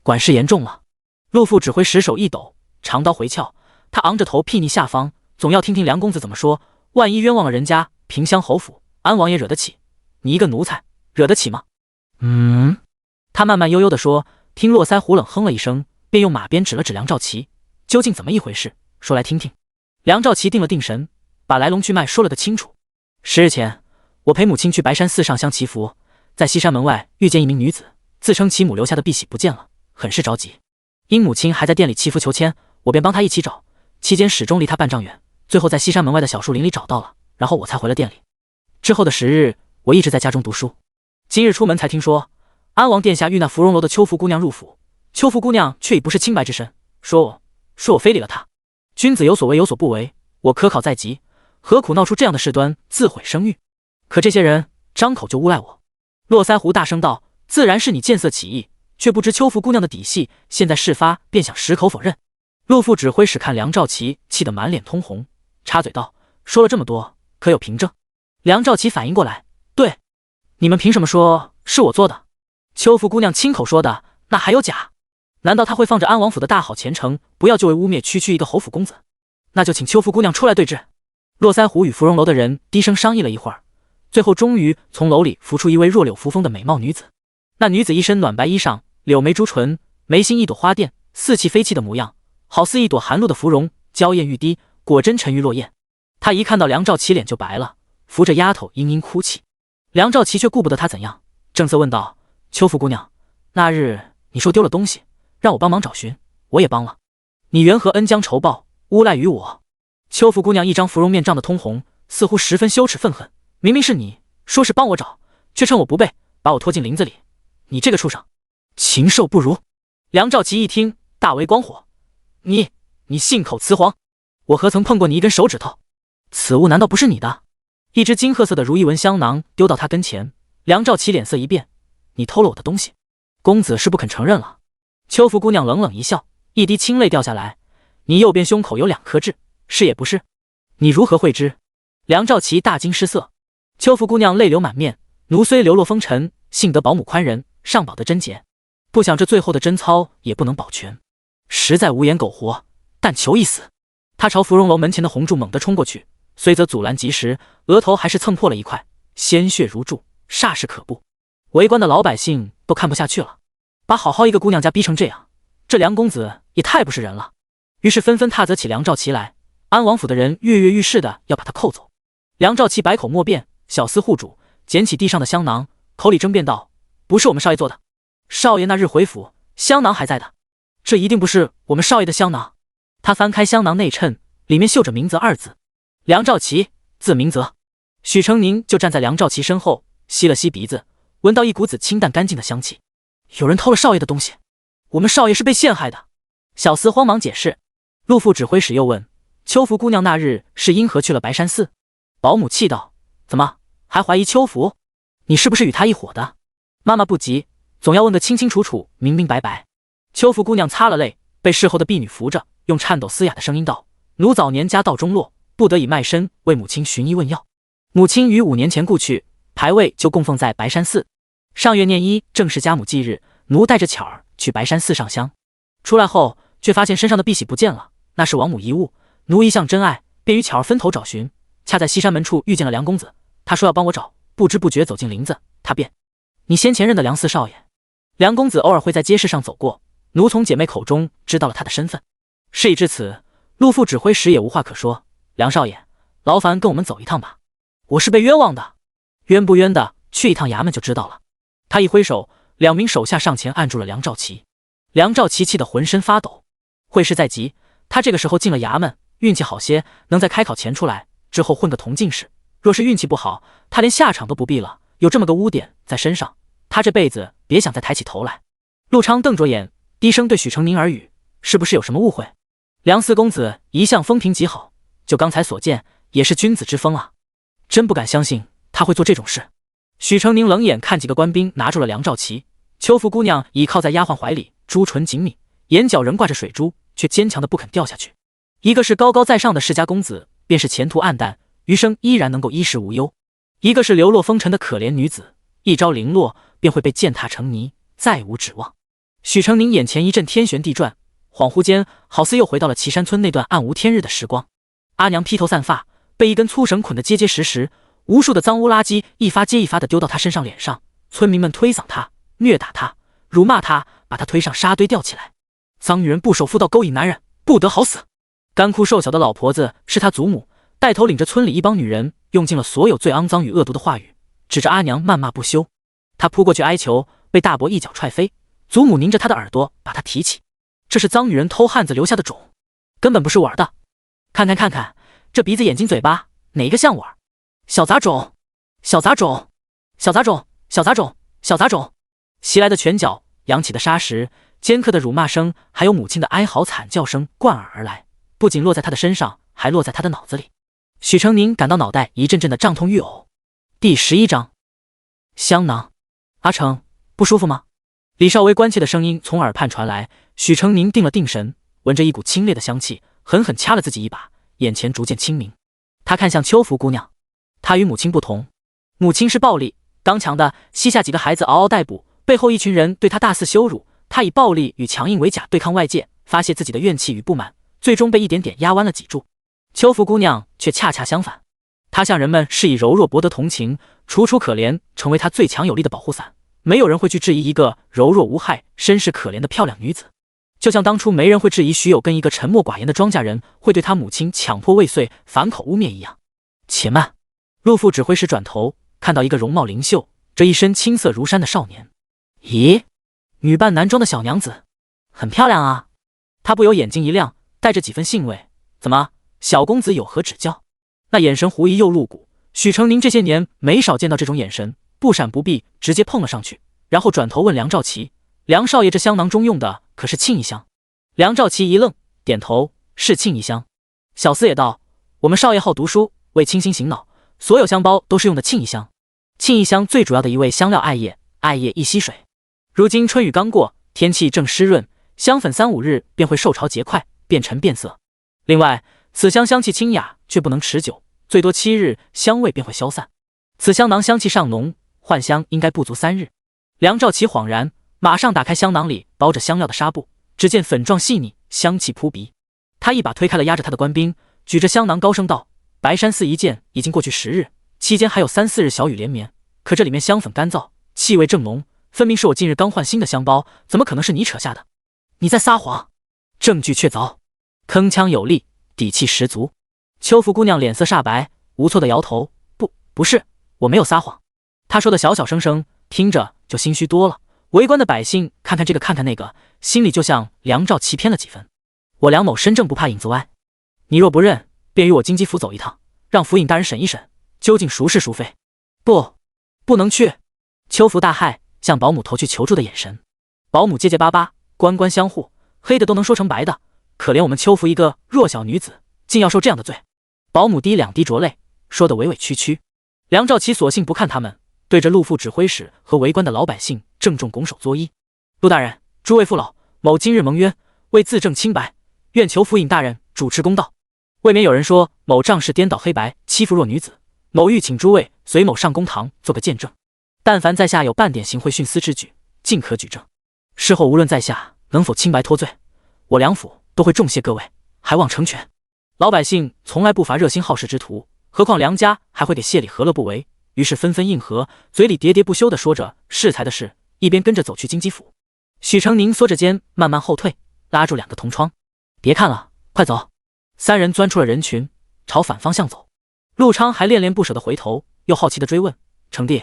管事严重了。陆副指挥使手一抖，长刀回鞘，他昂着头睥睨下方，总要听听梁公子怎么说，万一冤枉了人家萍乡侯府，安王爷惹得起？你一个奴才惹得起吗？他慢慢悠悠地说。听络腮胡冷哼了一声，便用马鞭指了指梁兆琪，究竟怎么一回事？说来听听。梁兆琪定了定神，把来龙去脉说了个清楚。10日前，我陪母亲去白山寺上香祈福，在西山门外遇见一名女子，自称其母留下的碧玺不见了，很是着急。因母亲还在店里祈福求签，我便帮她一起找，期间始终离她半丈远，最后在西山门外的小树林里找到了，然后我才回了店里。之后的10日，我一直在家中读书。今日出门才听说，安王殿下遇那芙蓉楼的秋福姑娘入府，秋福姑娘却已不是清白之身，说我非礼了她。君子有所为有所不为，我科考在即，何苦闹出这样的事端，自毁声誉？可这些人张口就诬赖我。络腮胡大声道：自然是你见色起意，却不知秋福姑娘的底细，现在事发便想矢口否认。陆副指挥使看梁兆琪气得满脸通红，插嘴道：说了这么多，可有凭证？梁兆琪反应过来，对，你们凭什么说是我做的？秋福姑娘亲口说的，那还有假？难道她会放着安王府的大好前程，不要就为污蔑区区一个侯府公子？那就请秋福姑娘出来对质。络腮胡与芙蓉楼的人低声商议了一会儿，最后终于从楼里浮出一位若柳扶风的美貌女子。那女子一身暖白衣裳，柳眉珠唇，眉心一朵花钿，似气非气的模样，好似一朵含露的芙蓉，娇艳欲滴，果真沉鱼落雁。她一看到梁兆琪脸就白了，扶着丫头嘤嘤哭泣。梁兆琪却顾不得她怎样，正色问道：秋福姑娘，那日你说丢了东西，让我帮忙找寻，我也帮了，你缘何恩将仇报，诬赖于我？秋福姑娘一张芙蓉面涨得通红，似乎十分羞耻愤恨。明明是你说是帮我找，却趁我不备把我拖进林子里，你这个畜生，禽兽不如！梁兆琪一听大为光火，你信口雌黄，我何曾碰过你一根手指头？此物难道不是你的？一只金褐色的如意纹香囊丢到他跟前，梁兆琪脸色一变，你偷了我的东西，公子是不肯承认了。秋福姑娘冷冷一笑，一滴清泪掉下来，你右边胸口有2颗痣，是也不是？你如何会知？梁兆琪大惊失色。秋福姑娘泪流满面，奴虽流落风尘，幸得保姆宽仁，尚保得贞洁，不想这最后的贞操也不能保全，实在无颜苟活，但求一死。她朝芙蓉楼门前的红柱猛地冲过去，虽则阻拦及时，额头还是蹭破了一块，鲜血如注，煞是可怖。围观的老百姓都看不下去了，把好好一个姑娘家逼成这样，这梁公子也太不是人了。于是纷纷踏责起梁兆琪来，安王府的人跃跃欲试的要把他扣走。梁兆琪百口莫辩，小厮护主，捡起地上的香囊，口里争辩道：不是我们少爷做的，少爷那日回府，香囊还在的，这一定不是我们少爷的香囊。他翻开香囊内衬，里面绣着明泽2字，梁兆琪，字明泽。许成宁就站在梁兆琪身后，吸了吸鼻子，闻到一股子清淡干净的香气。有人偷了少爷的东西，我们少爷是被陷害的。小厮慌忙解释。陆副指挥使又问：秋福姑娘那日是因何去了白山寺？保姆气道：怎么还怀疑秋福？你是不是与她一伙的？妈妈不急，总要问个清清楚楚、明明白白。秋福姑娘擦了泪，被侍候的婢女扶着，用颤抖嘶哑的声音道：奴早年家道中落，不得已卖身为母亲寻医问药。母亲于5年前故去，牌位就供奉在白山寺。上月念一正是家母忌日，奴带着巧儿去白山寺上香，出来后却发现身上的碧玺不见了，那是王母遗物。奴一向真爱，便与巧儿分头找寻，恰在西山门处遇见了梁公子，他说要帮我找，不知不觉走进林子，他便你先前认的梁四少爷。梁公子偶尔会在街市上走过，奴从姐妹口中知道了他的身份。事已至此，陆副指挥使也无话可说。梁少爷，劳烦跟我们走一趟吧，我是被冤枉的，冤不冤的，去一趟衙门就知道了。他一挥手，2名手下上前按住了梁兆琪。梁兆琪气得浑身发抖。会事在即，他这个时候进了衙门，运气好些，能在开考前出来，之后混个同进士。若是运气不好，他连下场都不必了。有这么个污点在身上，他这辈子别想再抬起头来。陆昌瞪着眼，低声对许成宁耳语：是不是有什么误会？梁四公子一向风评极好，就刚才所见，也是君子之风啊，真不敢相信他会做这种事。许成宁冷眼看几个官兵拿住了梁兆琪，秋福姑娘倚靠在丫鬟怀里，朱唇紧抿，眼角仍挂着水珠，却坚强的不肯掉下去。一个是高高在上的世家公子，便是前途黯淡，余生依然能够衣食无忧；一个是流落风尘的可怜女子，一朝零落便会被践踏成泥，再无指望。许成宁眼前一阵天旋地转，恍惚间好似又回到了岐山村那段暗无天日的时光。阿娘披头散发，被一根粗绳捆得结结实实，无数的脏污垃圾一发接一发的丢到她身上脸上，村民们推搡她，虐打她，辱骂她，把她推上沙堆吊起来。脏女人不守妇道，勾引男人，不得好死。干枯瘦小的老婆子是她祖母，带头领着村里一帮女人，用尽了所有最肮脏与恶毒的话语，指着阿娘谩骂不休。她扑过去哀求，被大伯一脚踹飞。祖母拧着她的耳朵，把她提起。这是脏女人偷汉子留下的种，根本不是玩的。看看，这鼻子眼睛嘴巴，哪个像我？小杂种，小杂种，小杂种，小杂种，小杂种！袭来的拳脚，扬起的砂石，尖刻的辱骂声，还有母亲的哀嚎惨叫声贯耳而来，不仅落在他的身上，还落在他的脑子里。许成宁感到脑袋一阵阵的胀痛欲呕。第11章，香囊。阿成，不舒服吗？李少微关切的声音从耳畔传来。许成宁定了定神，闻着一股清冽的香气，狠狠掐了自己一把，眼前逐渐清明。他看向秋福姑娘，她与母亲不同，母亲是暴力刚强的，膝下几个孩子嗷嗷待哺，背后一群人对她大肆羞辱，她以暴力与强硬为甲对抗外界，发泄自己的怨气与不满，最终被一点点压弯了脊柱。秋福姑娘却恰恰相反，她向人们是以柔弱博得同情，楚楚可怜，成为她最强有力的保护伞。没有人会去质疑一个柔弱无害、身世可怜的漂亮女子，就像当初没人会质疑徐有跟一个沉默寡言的庄稼人会对他母亲强迫未遂、反口污蔑一样。且慢，陆副指挥使转头看到一个容貌灵秀、这一身青色如山的少年。咦，女扮男装的小娘子，很漂亮啊！他不由眼睛一亮，带着几分兴味。怎么，小公子有何指教？那眼神狐疑又露骨，许成宁这些年没少见到这种眼神，不闪不避，直接碰了上去，然后转头问梁兆琪：梁少爷，这香囊中用的可是沁宜香？梁兆琪一愣，点头，是沁宜香。小厮也道：我们少爷好读书，为清心醒脑，所有香包都是用的沁宜香。沁宜香最主要的一味香料艾叶，艾叶易吸水。如今春雨刚过，天气正湿润，香粉3-5日便会受潮结块，变沉变色。另外，此香香气清雅，却不能持久，最多7日，香味便会消散。此香囊香气尚浓，换香应该不足3日。梁兆琪恍然，马上打开香囊里包着香料的纱布，只见粉状细腻，香气扑鼻。他一把推开了压着他的官兵，举着香囊高声道：白山寺一见已经过去10日，期间还有3-4日小雨连绵，可这里面香粉干燥，气味正浓，分明是我近日刚换新的香包，怎么可能是你扯下的？你在撒谎！证据确凿，铿锵有力，底气十足。秋福姑娘脸色煞白，无措的摇头：不是，我没有撒谎。她说的小小声声，听着就心虚多了。围观的百姓看看这个看看那个，心里就像梁兆琪偏了几分。我梁某身正不怕影子歪，你若不认，便与我京畿府走一趟，让府尹大人审一审，究竟孰是孰非。不能去。秋福大骇，向保姆投去求助的眼神。保姆结结巴巴，官官相护，黑的都能说成白的，可怜我们邱府一个弱小女子，竟要受这样的罪。保姆滴两滴浊泪，说得委委屈屈。梁兆琪索性不看他们，对着陆副指挥使和围观的老百姓郑重拱手作揖：陆大人，诸位父老，某今日蒙冤，为自证清白，愿求府尹大人主持公道。未免有人说某仗势颠倒黑白，欺负弱女子，某欲请诸位随某上公堂做个见证。但凡在下有半点行贿徇私之举，尽可举证。事后无论在下能否清白脱罪，我梁府都会重谢各位，还望成全。老百姓从来不乏热心好事之徒，何况梁家还会给谢礼，何乐不为？于是纷纷应和，嘴里喋喋不休地说着适才的事，一边跟着走去京畿府。许成宁缩着肩慢慢后退，拉住两个同窗：别看了，快走。三人钻出了人群，朝反方向走。陆昌还恋恋不舍地回头，又好奇地追问：成帝，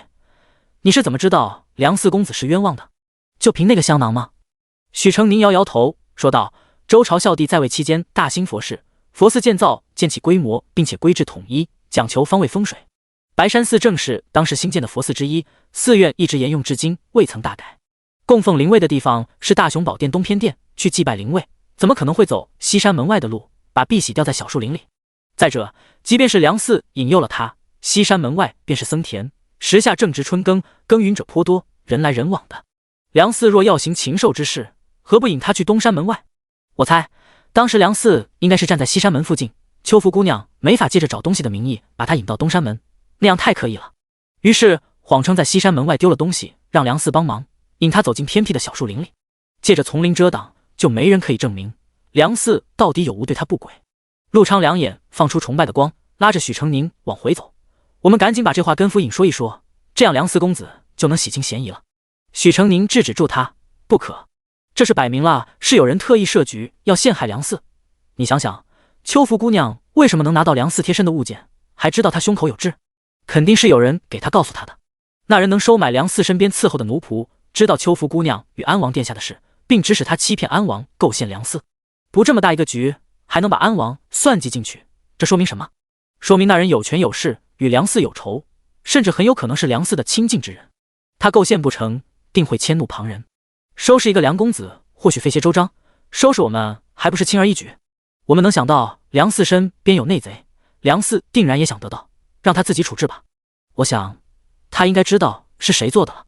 你是怎么知道梁四公子是冤枉的？就凭那个香囊吗？许成宁摇摇头，说道：周朝孝帝在位期间大兴佛事，佛寺建造建起规模，并且规制统一，讲求方位风水。白山寺正是当时新建的佛寺之一，寺院一直沿用至今，未曾大改。供奉灵位的地方是大雄宝殿东偏殿，去祭拜灵位，怎么可能会走西山门外的路，把碧玺吊在小树林里？再者，即便是梁四引诱了他，西山门外便是僧田，时下正值春耕，耕耘者颇多，人来人往的。梁四若要行禽兽之事，何不引他去东山门外？我猜当时梁四应该是站在西山门附近，秋福姑娘没法借着找东西的名义把他引到东山门，那样太刻意了。于是谎称在西山门外丢了东西，让梁四帮忙引他走进偏僻的小树林里，借着丛林遮挡，就没人可以证明梁四到底有无对他不轨。陆昌两眼放出崇拜的光，拉着许成宁往回走：我们赶紧把这话跟府尹说一说，这样梁四公子就能洗清嫌疑了。许成宁制止住他：不可，这是摆明了是有人特意设局要陷害梁四。你想想，秋福姑娘为什么能拿到梁四贴身的物件，还知道他胸口有痣？肯定是有人给他告诉他的。那人能收买梁四身边伺候的奴仆，知道秋福姑娘与安王殿下的事，并指使他欺骗安王，构陷梁四。不这么大一个局，还能把安王算计进去，这说明什么？说明那人有权有势，与梁四有仇，甚至很有可能是梁四的亲近之人。他构陷不成，定会迁怒旁人。收拾一个梁公子或许费些周章，收拾我们还不是轻而易举？我们能想到梁四身边有内贼，梁四定然也想得到，让他自己处置吧。我想他应该知道是谁做的了。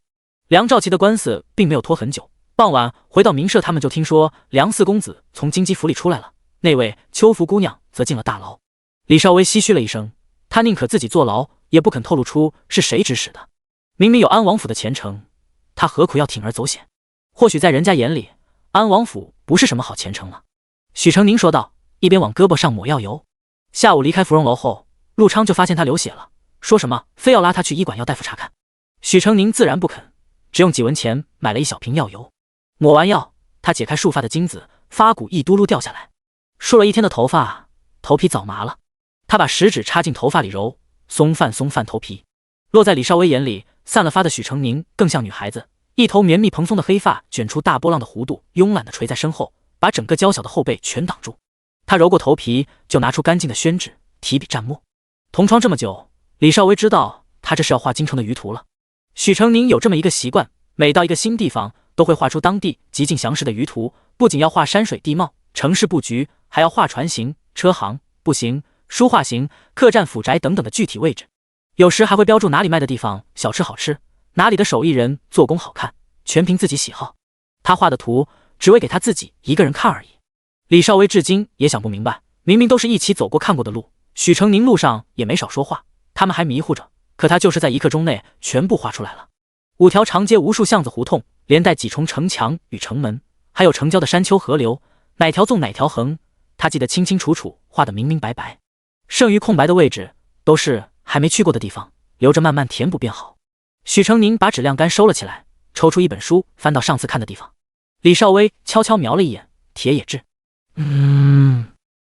梁兆琪的官司并没有拖很久，傍晚回到民舍，他们就听说梁四公子从京畿府里出来了，那位秋福姑娘则进了大牢。李少微唏嘘了一声，他宁可自己坐牢，也不肯透露出是谁指使的。明明有安王府的前程，他何苦要铤而走险？或许在人家眼里，安王府不是什么好前程了。许成宁说道，一边往胳膊上抹药油。下午离开芙蓉楼后，陆昌就发现他流血了，说什么非要拉他去医馆要大夫查看。许成宁自然不肯，只用几文钱买了一小瓶药油。抹完药，他解开束发的金子，发骨一嘟噜掉下来。梳了一天的头发，头皮早麻了。他把食指插进头发里揉，松泛头皮。落在李少微眼里，散了发的许成宁更像女孩子，一头绵密蓬松的黑发卷出大波浪的弧度，慵懒地垂在身后，把整个娇小的后背全挡住。他揉过头皮，就拿出干净的宣纸，提笔蘸墨。同窗这么久，李少微知道他这是要画京城的舆图了。许成宁有这么一个习惯，每到一个新地方，都会画出当地极尽详实的舆图，不仅要画山水地貌、城市布局，还要画船行、车行、步行、书画行、客栈、府宅等等的具体位置。有时还会标注哪里卖的地方小吃好吃，哪里的手艺人做工好看，全凭自己喜好。他画的图只为给他自己一个人看而已。李少微至今也想不明白，明明都是一起走过看过的路，许成宁路上也没少说话，他们还迷糊着，可他就是在一刻钟内全部画出来了。5条长街，无数巷子胡同，连带几重城墙与城门，还有城郊的山丘河流，哪条纵哪条横，他记得清清楚楚，画得明明白白。剩余空白的位置都是还没去过的地方，留着慢慢填补便好。许成宁把纸亮杆收了起来，抽出一本书，翻到上次看的地方。李少微悄悄瞄了一眼，铁野志。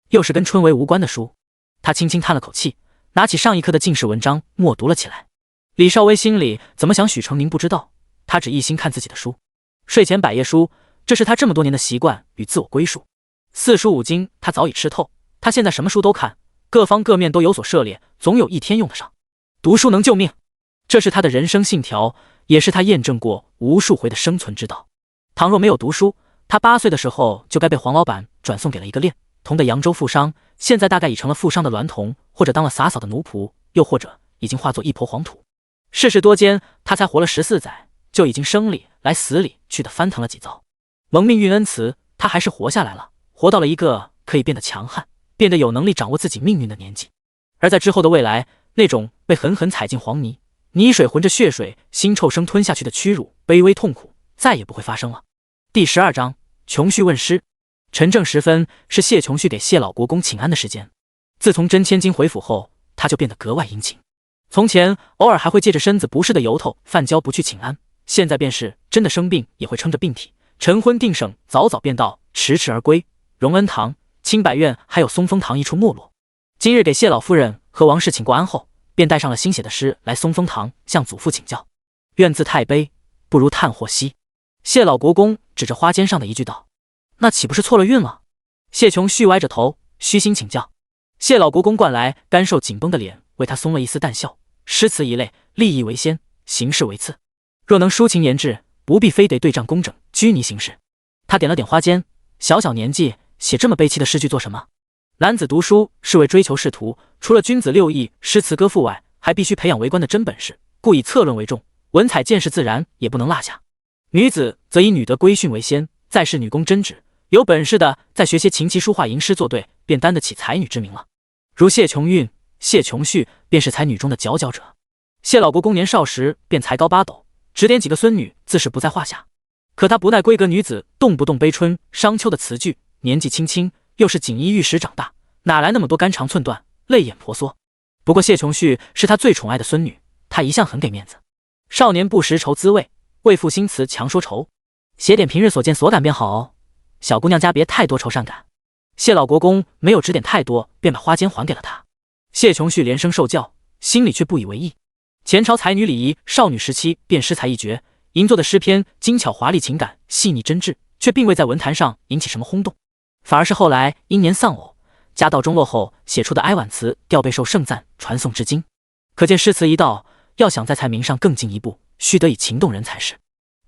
又是跟春闱无关的书。他轻轻叹了口气，拿起上一课的进士文章默读了起来。李少微心里怎么想许成宁不知道，他只一心看自己的书。睡前百页书，这是他这么多年的习惯与自我归属。4书5经他早已吃透，他现在什么书都看，各方各面都有所涉猎，总有一天用得上。读书能救命，这是他的人生信条，也是他验证过无数回的生存之道。倘若没有读书，他8岁的时候就该被黄老板转送给了一个炼铜的扬州富商，现在大概已成了富商的娈童，或者当了洒扫的奴仆，又或者已经化作一抔黄土。世事多艰，他才活了14载，就已经生里来死里去的翻腾了几遭。蒙命运恩慈，他还是活下来了，活到了一个可以变得强悍，变得有能力掌握自己命运的年纪。而在之后的未来，那种被狠狠踩进黄泥，泥水浑着血水，腥臭生吞下去的屈辱、卑微、痛苦，再也不会发生了。第12章，琼绪问诗。晨正时分是谢琼绪给谢老国公请安的时间。自从真千金回府后，他就变得格外殷勤。从前偶尔还会借着身子不适的由头犯娇不去请安，现在便是真的生病也会撑着病体，晨昏定省，早早便到，迟迟而归。荣恩堂、清柏院还有松风堂一处没落。今日给谢老夫人和王氏请过安后，便带上了新写的诗来松风堂向祖父请教。愿字太悲，不如叹或惜。谢老国公指着花笺上的一句道：那岂不是错了韵了？谢琼绪歪着头，虚心请教。谢老国公惯来干瘦紧绷的脸为他松了一丝淡笑。诗词一类，立意为先，形式为次。若能抒情言志，不必非得对仗工整，拘泥形式。他点了点花笺，小小年纪写这么悲戚的诗句做什么？男子读书是为追求仕途，除了君子六艺、诗词歌赋外，还必须培养为官的真本事，故以策论为重，文采见识自然也不能落下。女子则以女德规训为先，再是女工针指，有本事的再学些琴棋书画吟诗作对，便担得起才女之名了。如谢琼韵、谢琼绪便是才女中的佼佼者。谢老国公年少时便才高8斗，指点几个孙女自是不在话下。可他不耐闺阁女子动不动悲春伤秋的词句，年纪轻轻又是锦衣玉食长大，哪来那么多肝肠寸断、泪眼婆娑？不过谢琼绪是他最宠爱的孙女，他一向很给面子。少年不识愁滋味，为赋新词强说愁。写点平日所见所感便好哦，小姑娘家别太多愁善感。谢老国公没有指点太多，便把花笺还给了他。谢琼绪连声受教，心里却不以为意。前朝才女礼仪，少女时期便诗才一绝，吟作的诗篇精巧华丽，情感细腻真挚，却并未在文坛上引起什么轰动。反而是后来因年丧偶，家道中落后写出的哀婉词调备受盛赞，传颂至今。可见诗词一道，要想在才名上更进一步，须得以情动人才是。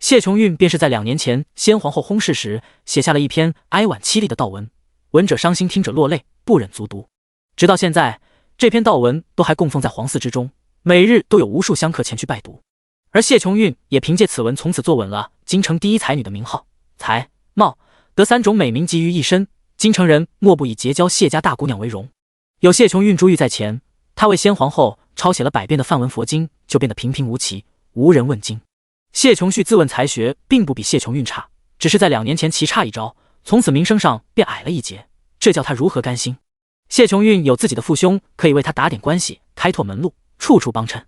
谢琼韵便是在2年前先皇后薨逝时，写下了一篇哀婉凄厉的悼文，闻者伤心，听者落泪，不忍卒读。直到现在，这篇悼文都还供奉在皇寺之中，每日都有无数香客前去拜读。而谢琼韵也凭借此文从此坐稳了京城第一才女的名号，才、貌、德3种美名集于一身，京城人莫不以结交谢家大姑娘为荣。有谢琼韵珠玉在前，她为先皇后抄写了100遍的梵文佛经，就变得平平无奇，无人问津。谢琼绪自问才学并不比谢琼韵差，只是在2年前棋差一招，从此名声上便矮了一截，这叫他如何甘心？谢琼韵有自己的父兄可以为他打点关系，开拓门路，处处帮衬。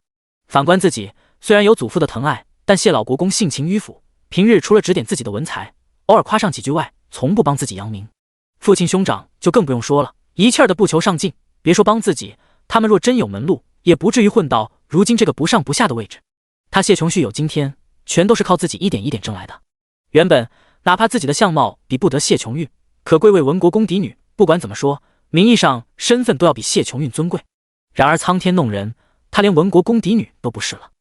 反观自己，虽然有祖父的疼爱，但谢老国公性情迂腐，平日除了指点自己的文才，偶尔夸上几句外，从不帮自己扬名。父亲兄长就更不用说了，一切的不求上进，别说帮自己，他们若真有门路，也不至于混到如今这个不上不下的位置。他谢琼绪有今天，全都是靠自己一点一点挣来的。原本哪怕自己的相貌比不得谢琼韵，可贵为文国公嫡女，不管怎么说，名义上身份都要比谢琼韵尊贵。然而苍天弄人，她连文国公嫡女都不是了。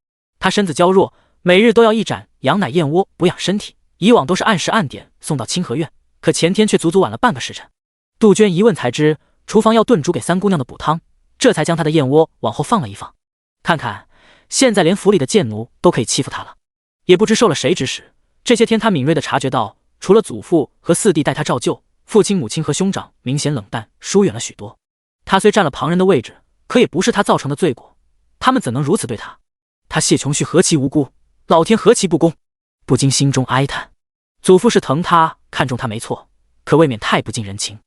她身子娇弱，每日都要一盏羊奶燕窝补养身体，以往都是按时按点送到清河院，可前天却足足晚了半个时辰。杜鹃一问才知，厨房要炖煮给3姑娘的补汤，这才将她的燕窝往后放了一放。看看现在连府里的贱奴都可以欺负她了。也不知受了谁指使，这些天他敏锐地察觉到，除了祖父和4弟带他照旧，父亲母亲和兄长明显冷淡疏远了许多。他虽占了旁人的位置，可也不是他造成的罪过，他们怎能如此对他？他谢琼绪何其无辜，老天何其不公，不禁心中哀叹。祖父是疼他看重他没错，可未免太不近人情。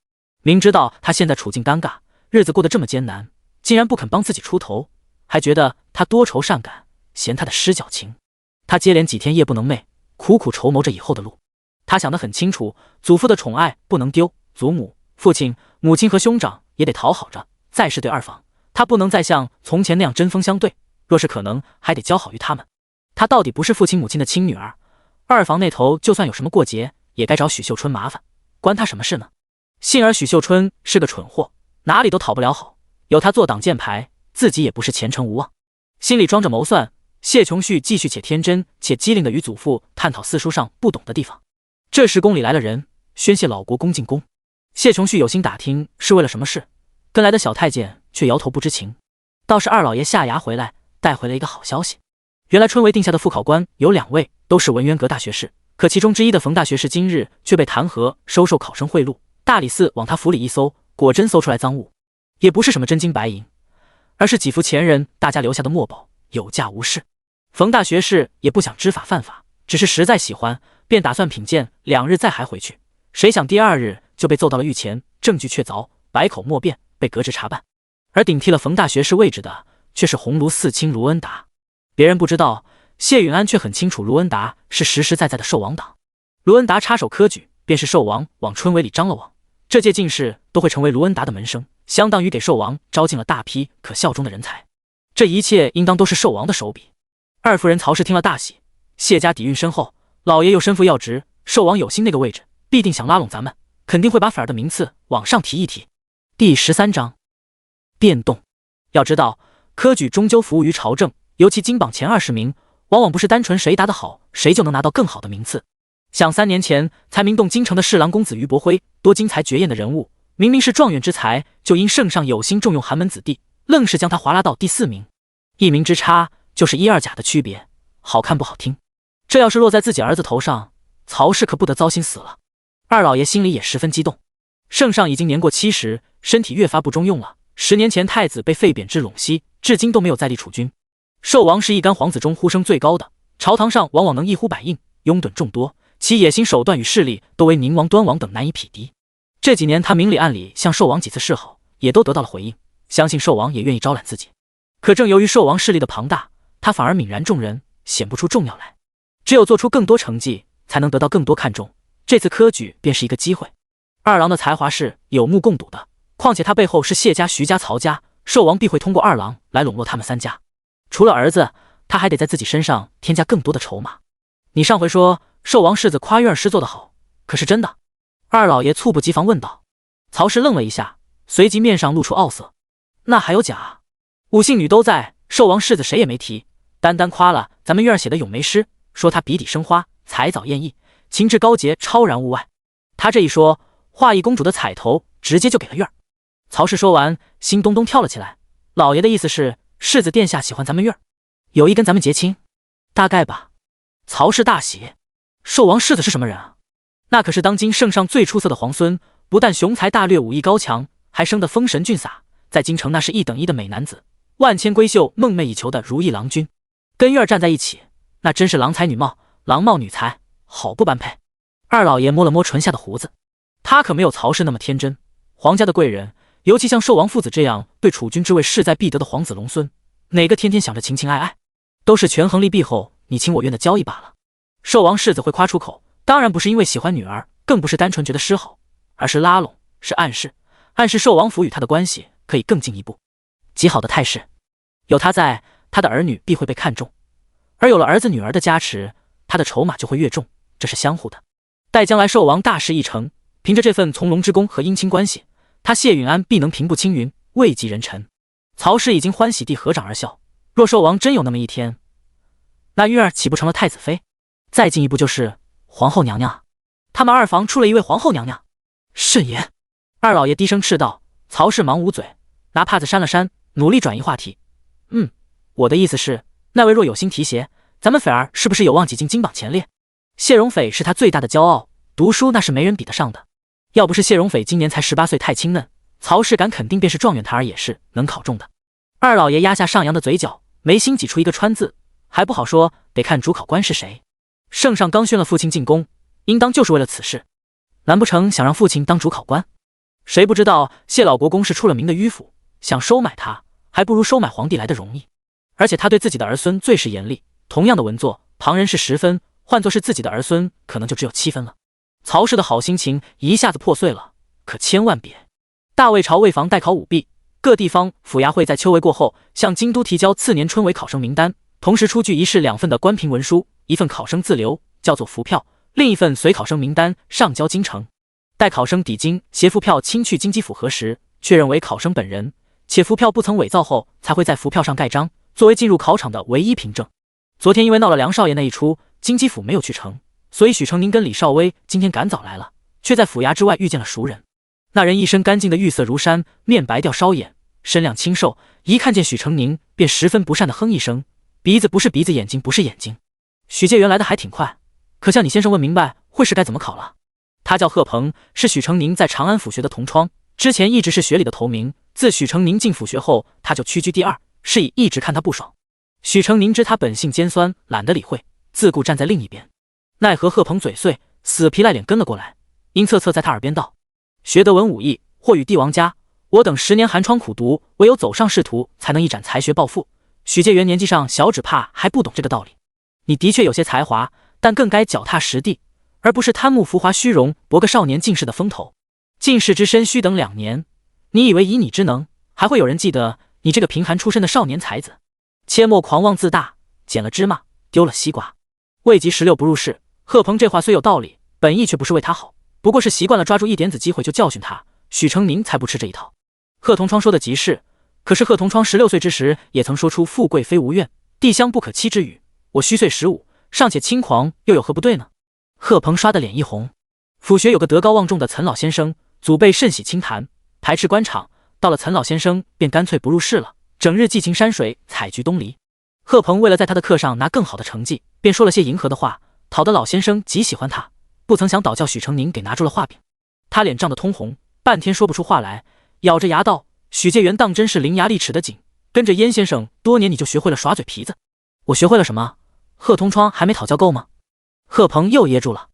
明知道他现在处境尴尬，日子过得这么艰难，竟然不肯帮自己出头，还觉得他多愁善感，嫌他的失脚情。他接连几天夜不能寐，苦苦筹谋着以后的路。他想得很清楚，祖父的宠爱不能丢，祖母、父亲、母亲和兄长也得讨好着。再是对2房，他不能再像从前那样针锋相对，若是可能，还得交好于他们。他到底不是父亲母亲的亲女儿，2房那头就算有什么过节，也该找许秀春麻烦，关他什么事呢？幸而许秀春是个蠢货，哪里都讨不了好，有他做挡箭牌，自己也不是前程无望。心里装着谋算，谢琼绪继续且天真且机灵地与祖父探讨四书上不懂的地方。这时宫里来了人，宣谢老国公进宫。谢琼绪有心打听是为了什么事，跟来的小太监却摇头不知情。倒是二老爷夏牙回来，带回了一个好消息。原来春闱定下的副考官有2位，都是文渊阁大学士，可其中之一的冯大学士今日却被弹劾收受考生贿赂。大理寺往他府里一搜，果真搜出来赃物，也不是什么真金白银，而是几幅前人大家留下的墨宝，有价无市。冯大学士也不想知法犯法，只是实在喜欢，便打算品鉴2日再还回去。谁想第2日就被奏到了狱前，证据确凿，百口莫辩，被革职查办。而顶替了冯大学士位置的却是鸿胪四卿卢恩达。别人不知道，谢允安却很清楚，卢恩达是实实在在的寿王党。卢恩达插手科举，便是寿王往春闱里张了网，这届进士都会成为卢恩达的门生，相当于给寿王招进了大批可效忠的人才。这一切应当都是寿王的手笔。二夫人曹氏听了大喜，谢家底蕴深厚，老爷又身负要职，寿王有心那个位置，必定想拉拢咱们，肯定会把反儿的名次往上提一提。第13章变动。要知道，科举终究服务于朝政，尤其金榜前20名，往往不是单纯谁答得好，谁就能拿到更好的名次。想3年前才名动京城的侍郎公子于伯辉，多精彩绝艳的人物，明明是状元之才，就因圣上有心重用寒门子弟，愣是将他划拉到第4名。1名之差，就是1、2甲的区别，好看不好听。这要是落在自己儿子头上，曹氏可不得糟心死了。二老爷心里也十分激动。圣上已经年过70，身体越发不中用了。10年前太子被废贬至陇西，至今都没有再立储君。寿王是一干皇子中呼声最高的，朝堂上往往能一呼百应，拥趸众多，其野心手段与势力都为宁王、端王等难以匹敌。这几年他明里暗里向寿王几次示好，也都得到了回应，相信寿王也愿意招揽自己。可正由于寿王势力的庞大，他反而泯然众人，显不出重要来。只有做出更多成绩，才能得到更多看重。这次科举便是一个机会。二郎的才华是有目共睹的，况且他背后是谢家、徐家、曹家，寿王必会通过二郎来笼络他们3家。除了儿子，他还得在自己身上添加更多的筹码。你上回说寿王世子夸约儿诗做得好，可是真的？二老爷猝不及防问道。曹氏愣了一下，随即面上露出傲色。那还有假？5姓女都在，寿王世子谁也没提，单单夸了咱们月儿写的咏梅诗，说他笔底生花，才藻艳逸，情致高洁，超然物外。他这一说，华义公主的彩头直接就给了月儿。曹氏说完，心咚咚跳了起来。老爷的意思是，世子殿下喜欢咱们月儿，有意跟咱们结亲？大概吧。曹氏大喜。寿王世子是什么人啊？那可是当今圣上最出色的皇孙，不但雄才大略，武艺高强，还生得风神俊洒，在京城那是1等1的美男子，万千闺秀梦寐以求的如意郎君。跟月儿站在一起，那真是郎才女貌，郎貌女才，好不般配。二老爷摸了摸唇下的胡子，他可没有曹氏那么天真。皇家的贵人，尤其像寿王父子这样对储君之位势在必得的皇子龙孙，哪个天天想着情情爱爱？都是权衡利弊后你情我愿的交易罢了。寿王世子会夸出口，当然不是因为喜欢女儿，更不是单纯觉得诗好，而是拉拢，是暗示寿王府与他的关系可以更进一步。极好的态势，有他在，他的儿女必会被看重，而有了儿子女儿的加持，他的筹码就会越重，这是相互的。待将来寿王大事一成，凭着这份从龙之功和姻亲关系，他谢允安必能平步青云，位极人臣。曹氏已经欢喜地合掌而笑，若寿王真有那么一天，那玉儿岂不成了太子妃？再进一步就是皇后娘娘，他们二房出了一位皇后娘娘。慎言！二老爷低声斥道。曹氏忙捂嘴，拿帕子扇了扇，努力转移话题。我的意思是，那位若有心提携，咱们斐儿是不是有望挤进金榜前列？谢荣斐是他最大的骄傲，读书那是没人比得上的。要不是谢荣斐今年才18岁，太清嫩，曹氏敢肯定便是状元胎儿，也是能考中的。二老爷压下上扬的嘴角，眉心挤出一个川字，还不好说，得看主考官是谁。圣上刚宣了父亲进宫，应当就是为了此事，难不成想让父亲当主考官？谁不知道谢老国公是出了名的迂腐，想收买他，还不如收买皇帝来的容易。而且他对自己的儿孙最是严厉，同样的文作，旁人是10分，换作是自己的儿孙，可能就只有7分了。曹氏的好心情一下子破碎了，可千万别！大魏朝为防代考舞弊，各地方府衙会在秋闱过后向京都提交次年春闱考生名单，同时出具1式2份的官凭文书，一份考生自留，叫做符票，另一份随考生名单上交京城。待考生抵京，携符票亲去京畿府核实，确认为考生本人，且符票不曾伪造后，才会在符票上盖章，作为进入考场的唯一凭证。昨天因为闹了梁少爷那一出，京畿府没有去成，所以许成宁跟李少微今天赶早来了，却在府衙之外遇见了熟人。那人一身干净的玉色如山，面白吊烧眼，身量清瘦，一看见许成宁便十分不善的哼一声，鼻子不是鼻子，眼睛不是眼睛。许介元来的还挺快，可向你先生问明白会试该怎么考了。他叫贺鹏，是许成宁在长安府学的同窗，之前一直是学里的头名，自许成宁进府学后，他就屈居第二，是以一直看他不爽。许成宁知他本性尖酸，懒得理会，自顾站在另一边。奈何贺鹏嘴碎，死皮赖脸跟了过来，阴恻恻在他耳边道：学得文武艺，或与帝王家，我等10年寒窗苦读，唯有走上仕途，才能一展才学抱负。许介元年纪上小，只怕还不懂这个道理。你的确有些才华，但更该脚踏实地，而不是贪慕浮华虚荣，博个少年进士的风头。进士之身须等2年，你以为以你之能，还会有人记得你这个贫寒出身的少年才子？切莫狂妄自大，捡了芝麻丢了西瓜。未及16不入仕，贺鹏这话虽有道理，本意却不是为他好，不过是习惯了抓住一点子机会就教训他。许成宁才不吃这一套。贺同窗说的极是，可是贺同窗16岁之时也曾说出富贵非无愿，帝乡不可欺之语。我虚岁15，尚且轻狂，又有何不对呢？贺鹏刷的脸一红。府学有个德高望重的岑老先生，祖辈甚喜清谈，排斥官场，到了岑老先生便干脆不入仕了，整日寄情山水，采菊东篱。贺鹏为了在他的课上拿更好的成绩，便说了些迎合的话，讨得老先生极喜欢他，不曾想倒叫许成宁给拿住了画柄。他脸涨得通红，半天说不出话来，咬着牙道：许介元当真是伶牙俐齿的紧，跟着燕先生多年，你就学会了耍嘴皮子。我学会了什么？贺同窗还没讨教够吗？贺鹏又噎住了。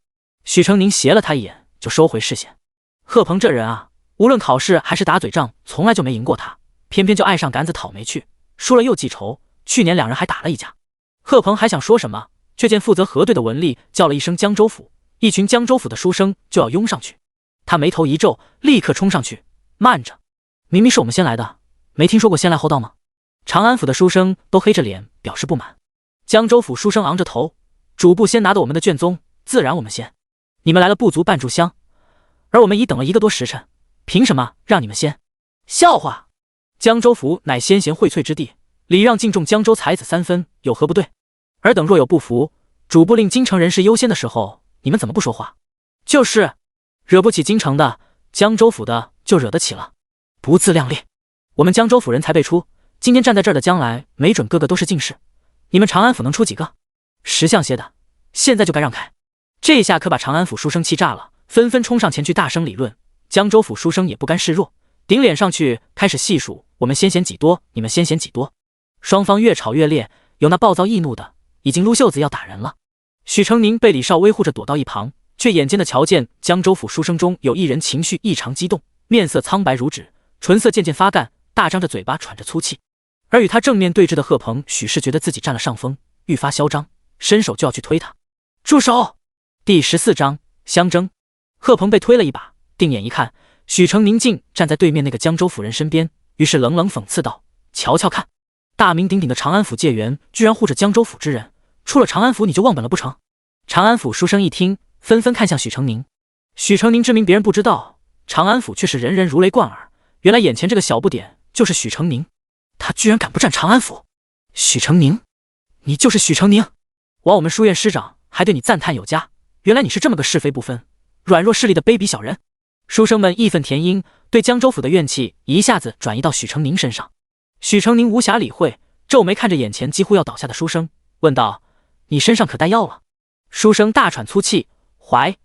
许成宁斜了他一眼，就收回视线。贺鹏这人啊，无论考试还是打嘴仗，从来就没赢过他，偏偏就爱上杆子讨没趣，输了又记仇。去年2人还打了一架。贺鹏还想说什么，却见负责核对的文吏叫了一声江州府，一群江州府的书生就要拥上去。他眉头一皱，立刻冲上去：慢着，明明是我们先来的，没听说过先来后到吗？长安府的书生都黑着脸表示不满。江州府书生昂着头：主簿先拿的我们的卷宗，自然我们先。你们来了不足半炷香，而我们已等了1个多时辰，凭什么让你们先？笑话！江州府乃先贤荟萃之地，礼让敬重江州才子3分，有何不对？尔等若有不服，主簿令京城人士优先的时候，你们怎么不说话？就是惹不起京城的，江州府的就惹得起了，不自量力。我们江州府人才辈出，今天站在这儿的将来没准个个都是进士，你们长安府能出几个？识相些的，现在就该让开。这下可把长安府书生气炸了，纷纷冲上前去大声理论。江州府书生也不甘示弱，顶脸上去开始细数我们先贤几多，你们先贤几多。双方越吵越烈，有那暴躁易怒的已经撸袖子要打人了。许成宁被李少微护着躲到一旁，却眼尖的瞧见江州府书生中有一人情绪异常激动，面色苍白如纸，唇色渐渐发干，大张着嘴巴喘着粗气。而与他正面对峙的贺鹏，许是觉得自己占了上风，愈发嚣张，伸手就要去推他。住手！第14章相争。贺鹏被推了一把，定眼一看，许成宁竟站在对面那个江州府人身边，于是冷冷讽刺道：瞧瞧看，大名鼎鼎的长安府介元居然护着江州府之人，出了长安府你就忘本了不成？长安府书生一听，纷纷看向许成宁。许成宁之名别人不知道，长安府却是人人如雷贯耳，原来眼前这个小不点就是许成宁。他居然敢不占长安府！许成宁，你就是许成宁！枉我们书院师长还对你赞叹有加，原来你是这么个是非不分、软弱势力的卑鄙小人！书生们义愤填膺，对江州府的怨气一下子转移到许成宁身上。许成宁无暇理会，皱眉看着眼前几乎要倒下的书生，问道：你身上可带药了？书生大喘粗气：怀。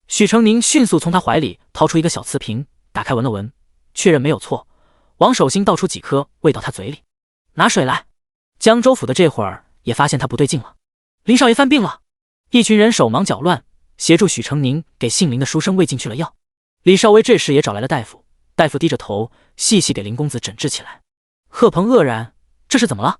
许成宁迅速从他怀里掏出一个小瓷瓶，打开闻了闻，确认没有错，往手心倒出几颗，喂到他嘴里。拿水来。江州府的这会儿也发现他不对劲了，林少爷犯病了。一群人手忙脚乱，协助许成宁给姓林的书生喂进去了药。李少微这时也找来了大夫，大夫低着头细细给林公子诊治起来。贺鹏愕然，这是怎么了？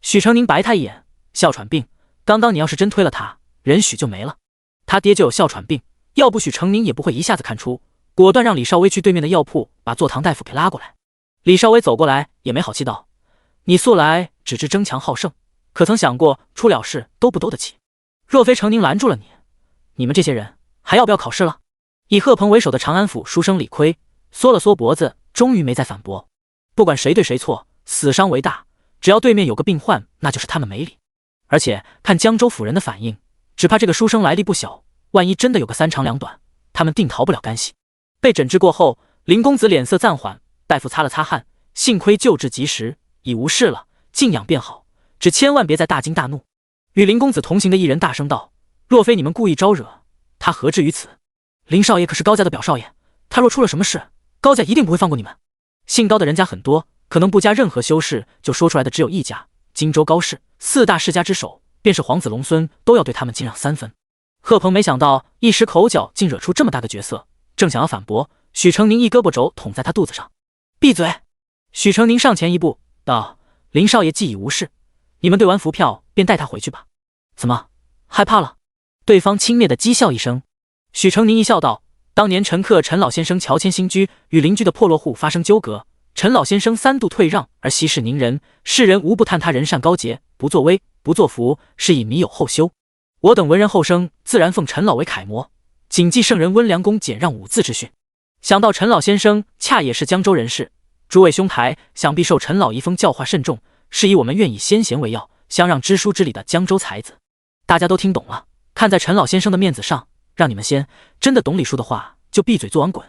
许成宁白他一眼，哮喘病，刚刚你要是真推了他，人许就没了。他爹就有哮喘病，要不许成宁也不会一下子看出，果断让李少微去对面的药铺把坐堂大夫给拉过来。李少微走过来也没好气道：你素来只知争强好胜，可曾想过出了事兜不兜得起？若非成宁拦住了你，你们这些人还要不要考试了？以贺鹏为首的长安府书生李逵缩了缩脖子，终于没再反驳。不管谁对谁错，死伤为大，只要对面有个病患，那就是他们没理。而且看江州府人的反应，只怕这个书生来历不小，万一真的有个三长两短，他们定逃不了干系。被诊治过后，林公子脸色暂缓，大夫擦了擦汗，幸亏救治及时，已无事了，静养便好，只千万别再大惊大怒。与林公子同行的一人大声道：“若非你们故意招惹，他何至于此？林少爷可是高家的表少爷，他若出了什么事，高家一定不会放过你们。姓高的人家很多，可能不加任何修饰就说出来的只有一家，荆州高氏4大世家之首，便是皇子龙孙都要对他们敬让3分。”贺鹏没想到一时口角竟惹出这么大个角色，正想要反驳，许成宁一胳膊肘捅在他肚子上：“闭嘴！”许成宁上前一步道：“林少爷既已无事，你们兑完符票便带他回去吧。”“怎么害怕了？”对方轻蔑地讥笑一声。许成宁一笑道：“当年陈客陈老先生乔迁新居，与邻居的破落户发生纠葛，陈老先生3度退让而息事宁人，世人无不叹他人善高洁，不作威不作福，是以弥有后修。我等文人后生自然奉陈老为楷模，谨记圣人温良恭俭让5字之训。想到陈老先生恰也是江州人士，诸位兄台想必受陈老遗风教化甚重，是以我们愿以先贤为要，相让知书知礼的江州才子。大家都听懂了，看在陈老先生的面子上，让你们先，真的懂礼数的话就闭嘴做完滚。”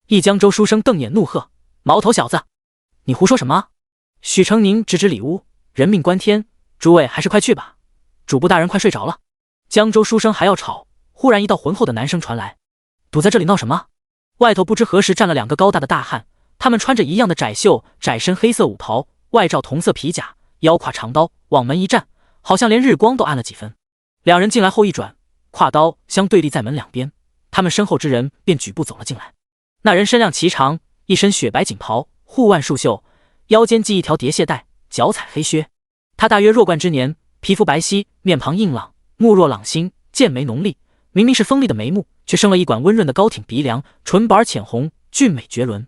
一江州书生瞪眼怒喝：“毛头小子，你胡说什么？”许成宁指指里屋：“人命关天，诸位还是快去吧，主簿大人快睡着了。”江州书生还要吵，忽然一道浑厚的男声传来：“堵在这里闹什么？”外头不知何时站了2个高大的大汉，他们穿着一样的窄袖窄身黑色舞袍，外罩同色皮甲，腰挎长刀，往门一站，好像连日光都暗了几分。2人进来后一转，挎刀相对立在门两边，他们身后之人便举步走了进来。那人身量颀长，一身雪白锦袍，护腕束袖，腰间系一条叠蟹带，脚踩黑靴。他大约弱冠之年，皮肤白皙，面庞硬朗，目若朗星，剑眉浓丽，明明是锋利的眉目，却生了一管温润的高挺鼻梁，唇板浅红，俊美绝伦。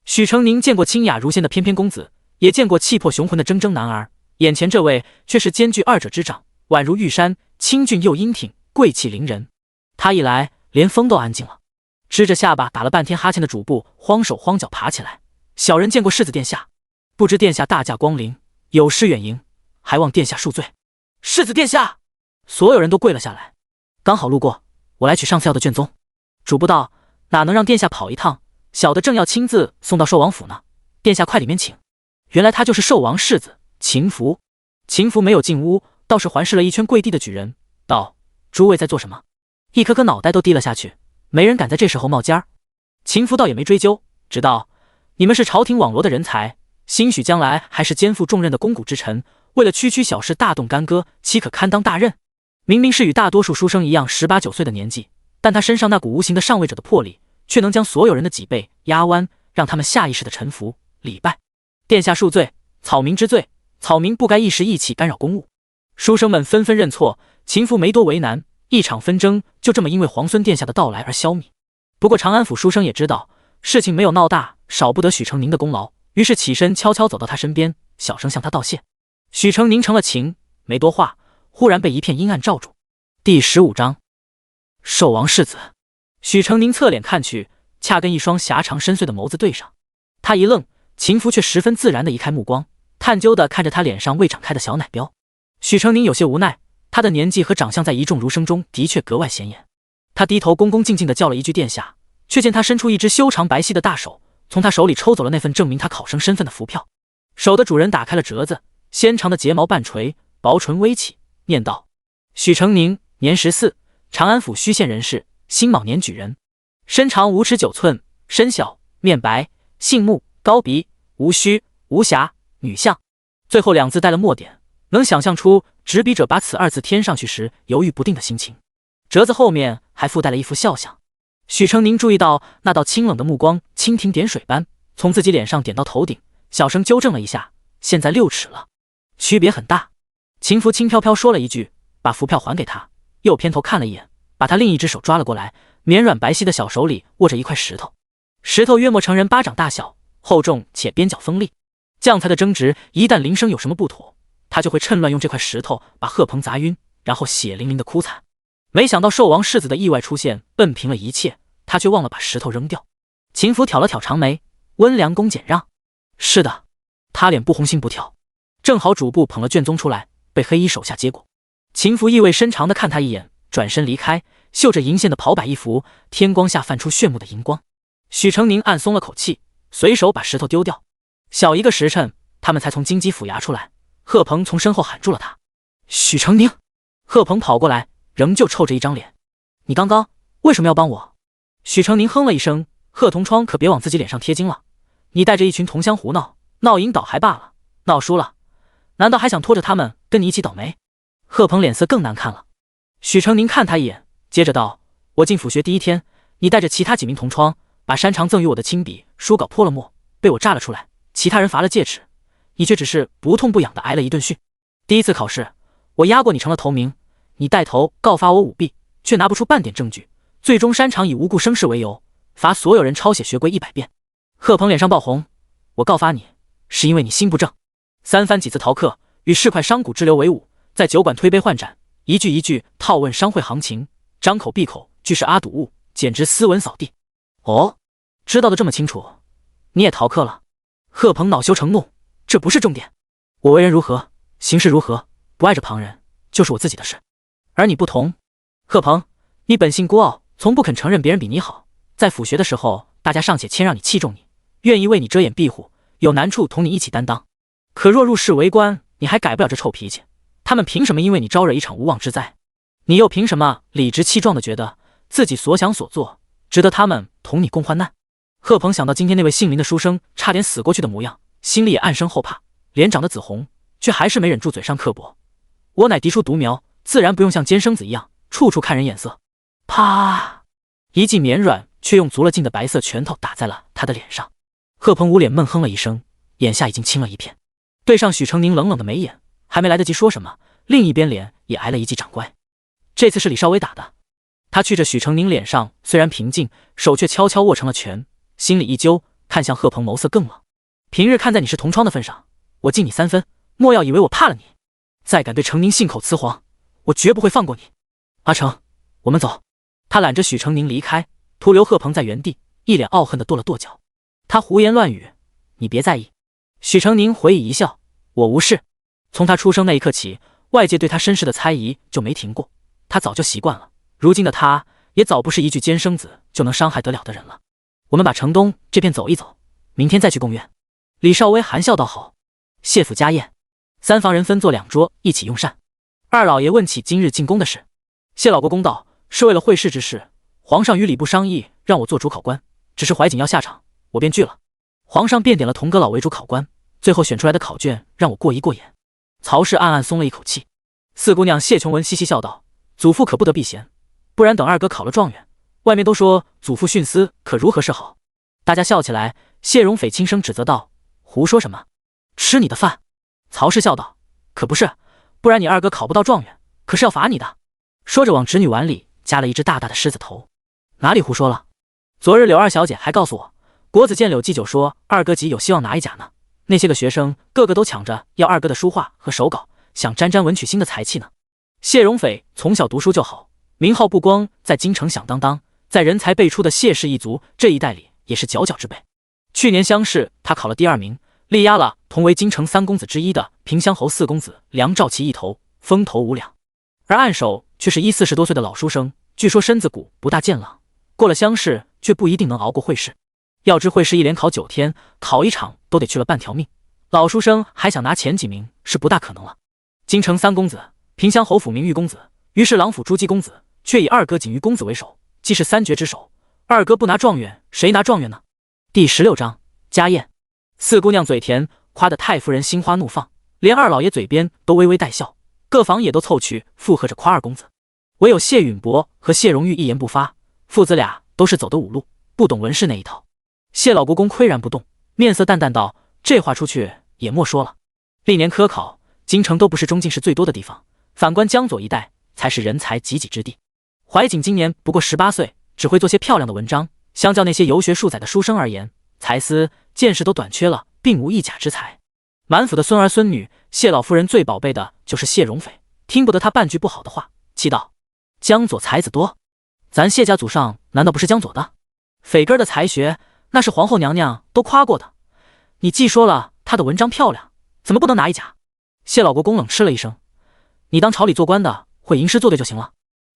许成宁见过清雅如仙的翩翩公子，也见过气魄雄浑的铮铮男儿，眼前这位却是兼具2者之长，宛如玉山，清俊又英挺，贵气凌人。他一来，连风都安静了。支着下巴打了半天哈欠的主簿慌手慌脚爬起来：“小人见过世子殿下，不知殿下大驾光临，有失远迎，还望殿下恕罪。”“世子殿下！”所有人都跪了下来。“刚好路过，我来取上次要的卷宗。”主簿道：“哪能让殿下跑一趟？小的正要亲自送到寿王府呢，殿下快里面请。”原来他就是寿王世子秦福。秦福没有进屋，倒是环视了一圈跪地的举人，道：“诸位在做什么？”一颗颗脑袋都低了下去，没人敢在这时候冒尖儿。秦福倒也没追究，只道：“你们是朝廷网罗的人才，兴许将来还是肩负重任的肱骨之臣，为了区区小事大动干戈，岂可堪当大任？”明明是与大多数书生一样18、19岁的年纪，但他身上那股无形的上位者的魄力，却能将所有人的脊背压弯，让他们下意识的臣服礼拜。殿下恕罪，草民之罪，草民不该一时意气干扰公务。书生们纷纷认错，秦福没多为难，一场纷争就这么因为皇孙殿下的到来而消弭。不过长安府书生也知道事情没有闹大，少不得许成宁的功劳，于是起身悄悄走到他身边，小声向他道谢。许成宁成了情，没多话，忽然被一片阴暗罩住。第15章，寿王世子。许成宁侧脸看去，恰跟一双狭长深邃的眸子对上。他一愣，秦福却十分自然地移开目光，探究地看着他脸上未展开的小奶标。许成宁有些无奈，他的年纪和长相在一众儒生中的确格外显眼。他低头恭恭敬敬地叫了一句殿下，却见他伸出一只修长白皙的大手，从他手里抽走了那份证明他考生身份的符票。手的主人打开了折子，纤长的睫毛半垂，薄唇微起，念道：“许成宁，年14，长安府盱县人士，辛卯年举人，身长5尺9寸，身小，面白，姓穆，高鼻，无须，无瑕，女相。”最后2字带了墨点，能想象出执笔者把此2字添上去时犹豫不定的心情。折子后面还附带了一幅肖像。许成宁注意到那道清冷的目光蜻蜓点水般从自己脸上点到头顶，小声纠正了一下：“现在6尺了，区别很大。”秦福轻飘飘说了一句，把符票还给他，又偏头看了一眼，把他另一只手抓了过来，绵软白皙的小手里握着一块石头，石头约莫成人巴掌大小，厚重且边角锋利。将才的争执一旦铃声有什么不妥，他就会趁乱用这块石头把贺鹏砸晕，然后血淋淋的哭惨。没想到寿王世子的意外出现笨平了一切，他却忘了把石头扔掉。秦福挑了挑长眉，温良恭俭让。是的，他脸不红心不跳。正好主簿捧了卷宗出来，被黑衣手下接过。秦福意味深长地看他一眼，转身离开，绣着银线的袍摆一拂，天光下泛出炫目的银光。许成宁暗松了口气，随手把石头丢掉。小一个时辰，他们才从荆棘府衙出来。贺鹏从身后喊住了他：“许成宁！”贺鹏跑过来，仍旧臭着一张脸：“你刚刚为什么要帮我？”许成宁哼了一声：“贺同窗可别往自己脸上贴金了。你带着一群同乡胡闹，闹赢倒还罢了，闹输了，难道还想拖着他们跟你一起倒霉？”贺鹏脸色更难看了。许成宁看他一眼，接着道：“我进府学第一天，你带着其他几名同窗，把山长赠予我的亲笔书稿泼了墨，被我炸了出来，其他人罚了戒尺，你却只是不痛不痒的挨了一顿训。第一次考试，我压过你成了头名，你带头告发我舞弊，却拿不出半点证据，最终山长以无故生事为由，罚所有人抄写学规100遍。”贺鹏脸上爆红：“我告发你，是因为你心不正。三番几次逃课，与市侩商贾之流为伍，在酒馆推杯换盏，一句一句套问商会行情，张口闭口俱是阿堵物，简直斯文扫地。”“哦，知道的这么清楚，你也逃课了？”贺鹏恼羞成怒：“这不是重点，我为人如何，行事如何，不碍着旁人，就是我自己的事。而你不同，贺鹏，你本性孤傲，从不肯承认别人比你好，在府学的时候，大家尚且谦让你器重你，愿意为你遮掩庇护，有难处同你一起担当。可若入仕为官，你还改不了这臭脾气，他们凭什么因为你招惹一场无妄之灾？你又凭什么理直气壮地觉得自己所想所做值得他们同你共患难？”贺鹏想到今天那位姓林的书生差点死过去的模样，心里也暗生后怕，脸长得紫红，却还是没忍住嘴上刻薄：“我乃嫡出独苗，自然不用像奸生子一样处处看人眼色。”啪！一记绵软却用足了劲的白色拳头打在了他的脸上。贺鹏捂脸闷哼了一声，眼下已经青了一片，对上许成宁冷冷的眉眼，还没来得及说什么，另一边脸也挨了一记掌掴。这次是李少威打的。他觑着许成宁脸上虽然平静，手却悄悄握成了拳，心里一揪，看向贺鹏，眸色更冷：“平日看在你是同窗的份上，我敬你3分，莫要以为我怕了你。再敢对成宁信口雌黄，我绝不会放过你。阿成，我们走。”他揽着许成宁离开，徒留贺鹏在原地，一脸傲恨地跺了跺脚。他胡言乱语：“你别在意。”许成宁回以一笑：“我无事。”从他出生那一刻起，外界对他身世的猜疑就没停过，他早就习惯了。如今的他，也早不是一句奸生子就能伤害得了的人了。我们把城东这片走一走，明天再去贡院。”李少威含笑道：“好。”谢府家宴，三房人分坐2桌，一起用膳。二老爷问起今日进宫的事，谢老国公道：“是为了会试之事，皇上与礼部商议，让我做主考官，只是怀瑾要下场，我便拒了。皇上便点了童阁老为主考官，最后选出来的考卷让我过一过眼。”曹氏暗暗松了一口气。四姑娘谢琼文嘻嘻笑道：“祖父可不得避嫌，不然等二哥考了状元，外面都说祖父徇私，可如何是好？”大家笑起来。谢荣斐轻声指责道：“胡说什么？吃你的饭！”曹氏笑道：“可不是，不然你二哥考不到状元，可是要罚你的。”说着往侄女碗里夹了一只大大的狮子头。“哪里胡说了？昨日柳二小姐还告诉我，国子监柳祭酒说二哥级有希望拿1甲呢。那些个学生个个都抢着要二哥的书画和手稿，想沾沾文曲星的才气呢。”谢荣斐从小读书就好，名号不光在京城响当当，在人才辈出的谢氏一族这一代里也是佼佼之辈。去年乡试他考了第2名，力压了同为京城3公子之一的平乡侯4公子梁兆琪一头，风头无两。而按手却是40多岁的老书生，据说身子骨不大健朗，过了乡试却不一定能熬过会试。要知会试一连考9天，考一场都得去了半条命，老书生还想拿前几名是不大可能了。京城3公子，平乡侯府明玉公子，于是郎府朱姬公子，却以二哥锦玉公子为首，既是3绝之首。二哥不拿状元，谁拿状元呢？第16章家宴。四姑娘嘴甜，夸得太夫人心花怒放，连二老爷嘴边都微微带笑，各房也都凑去附和着夸二公子。唯有谢允博和谢荣玉一言不发，父子俩都是走的5路，不懂文士那一套。谢老国公岿然不动，面色淡淡道：“这话出去也莫说了。历年科考，京城都不是中进士最多的地方，反观江左一带才是人才济济之地。怀瑾今年不过18岁，只会做些漂亮的文章，相较那些游学数载的书生而言，才思见识都短缺了，并无1甲之才。满府的孙儿孙女，谢老夫人最宝贝的就是谢荣斐，听不得他半句不好的话，气道：江左才子多，咱谢家祖上难道不是江左的？斐哥的才学，那是皇后娘娘都夸过的。你既说了他的文章漂亮，怎么不能拿1甲？谢老国公冷嗤了一声：你当朝里做官的，会吟诗作对就行了。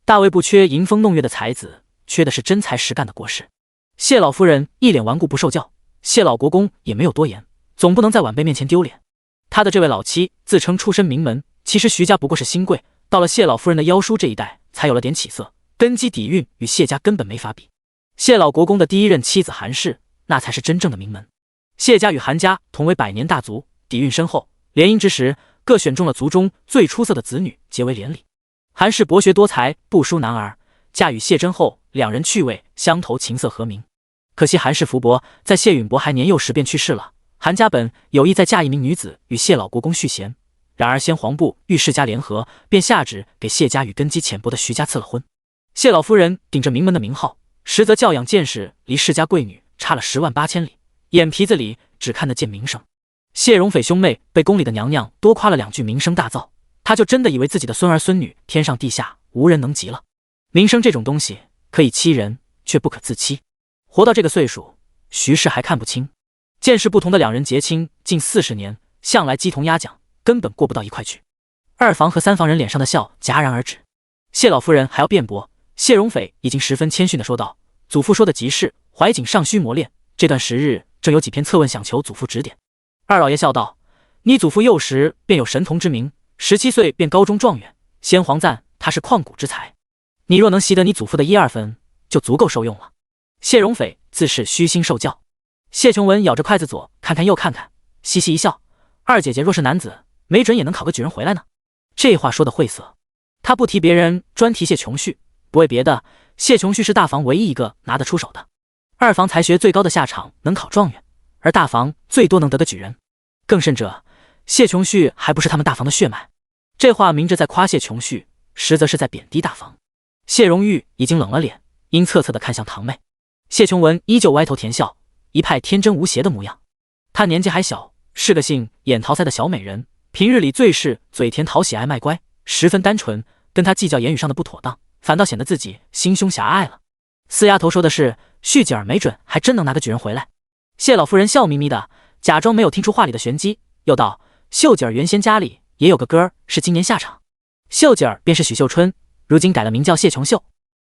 大魏不缺迎风弄月的才子，缺的是真才实干的国士。谢老夫人一脸顽固不受教，谢老国公也没有多言，总不能在晚辈面前丢脸。他的这位老妻自称出身名门，其实徐家不过是新贵，到了谢老夫人的妖叔这一代才有了点起色，根基底蕴与谢家根本没法比。谢老国公的第一任妻子韩氏，那才是真正的名门。谢家与韩家同为百年大族，底蕴深厚，联姻之时各选中了族中最出色的子女结为连理。韩氏博学多才，不输男儿，嫁与谢真后，两人趣味相投，琴瑟和鸣。可惜韩氏福薄，在谢允伯还年幼时便去世了。韩家本有意再嫁一名女子与谢老国公续弦，然而先皇部与世家联合，便下旨给谢家与根基浅薄的徐家赐了婚。谢老夫人顶着名门的名号，实则教养见识离世家贵女差了10万8千里，眼皮子里只看得见名声。谢荣斐兄妹被宫里的娘娘多夸了2句名声大噪，他就真的以为自己的孙儿孙女天上地下无人能及了。名声这种东西可以欺人，却不可自欺。活到这个岁数，徐氏还看不清。见识不同的两人结亲近40年，向来鸡同鸭讲，根本过不到一块去。2房和3房人脸上的笑戛然而止。谢老夫人还要辩驳，谢荣斐已经十分谦逊地说道：“祖父说的极是，怀瑾尚需磨练，这段时日正有几篇策问想求祖父指点。”二老爷笑道：“你祖父幼时便有神童之名，17岁便高中状元，先皇赞他是旷古之才。你若能习得你祖父的1、2分，就足够受用了。”谢荣斐自是虚心受教。谢琼文咬着筷子左看看右看看，嘻嘻一笑：“二姐姐若是男子，没准也能考个举人回来呢。”这话说的晦涩，他不提别人，专提谢琼旭，不为别的，谢琼旭是大房唯一一个拿得出手的。2房才学最高的下场能考状元，而大房最多能得个举人。更甚者，谢琼旭还不是他们大房的血脉。这话明着在夸谢琼旭，实则是在贬低大房。谢荣玉已经冷了脸，阴恻恻地看向堂妹。谢琼文依旧歪头甜笑，一派天真无邪的模样。她年纪还小，是个性眼桃腮的小美人，平日里最是嘴甜讨喜爱卖乖，十分单纯，跟她计较言语上的不妥当，反倒显得自己心胸狭隘了。四丫头说的是，旭姐儿没准还真能拿个举人回来。谢老夫人笑眯眯的，假装没有听出话里的玄机，又道：“秀姐儿原先家里也有个哥儿，是今年下场。秀姐儿便是许秀春，如今改了名叫谢琼秀。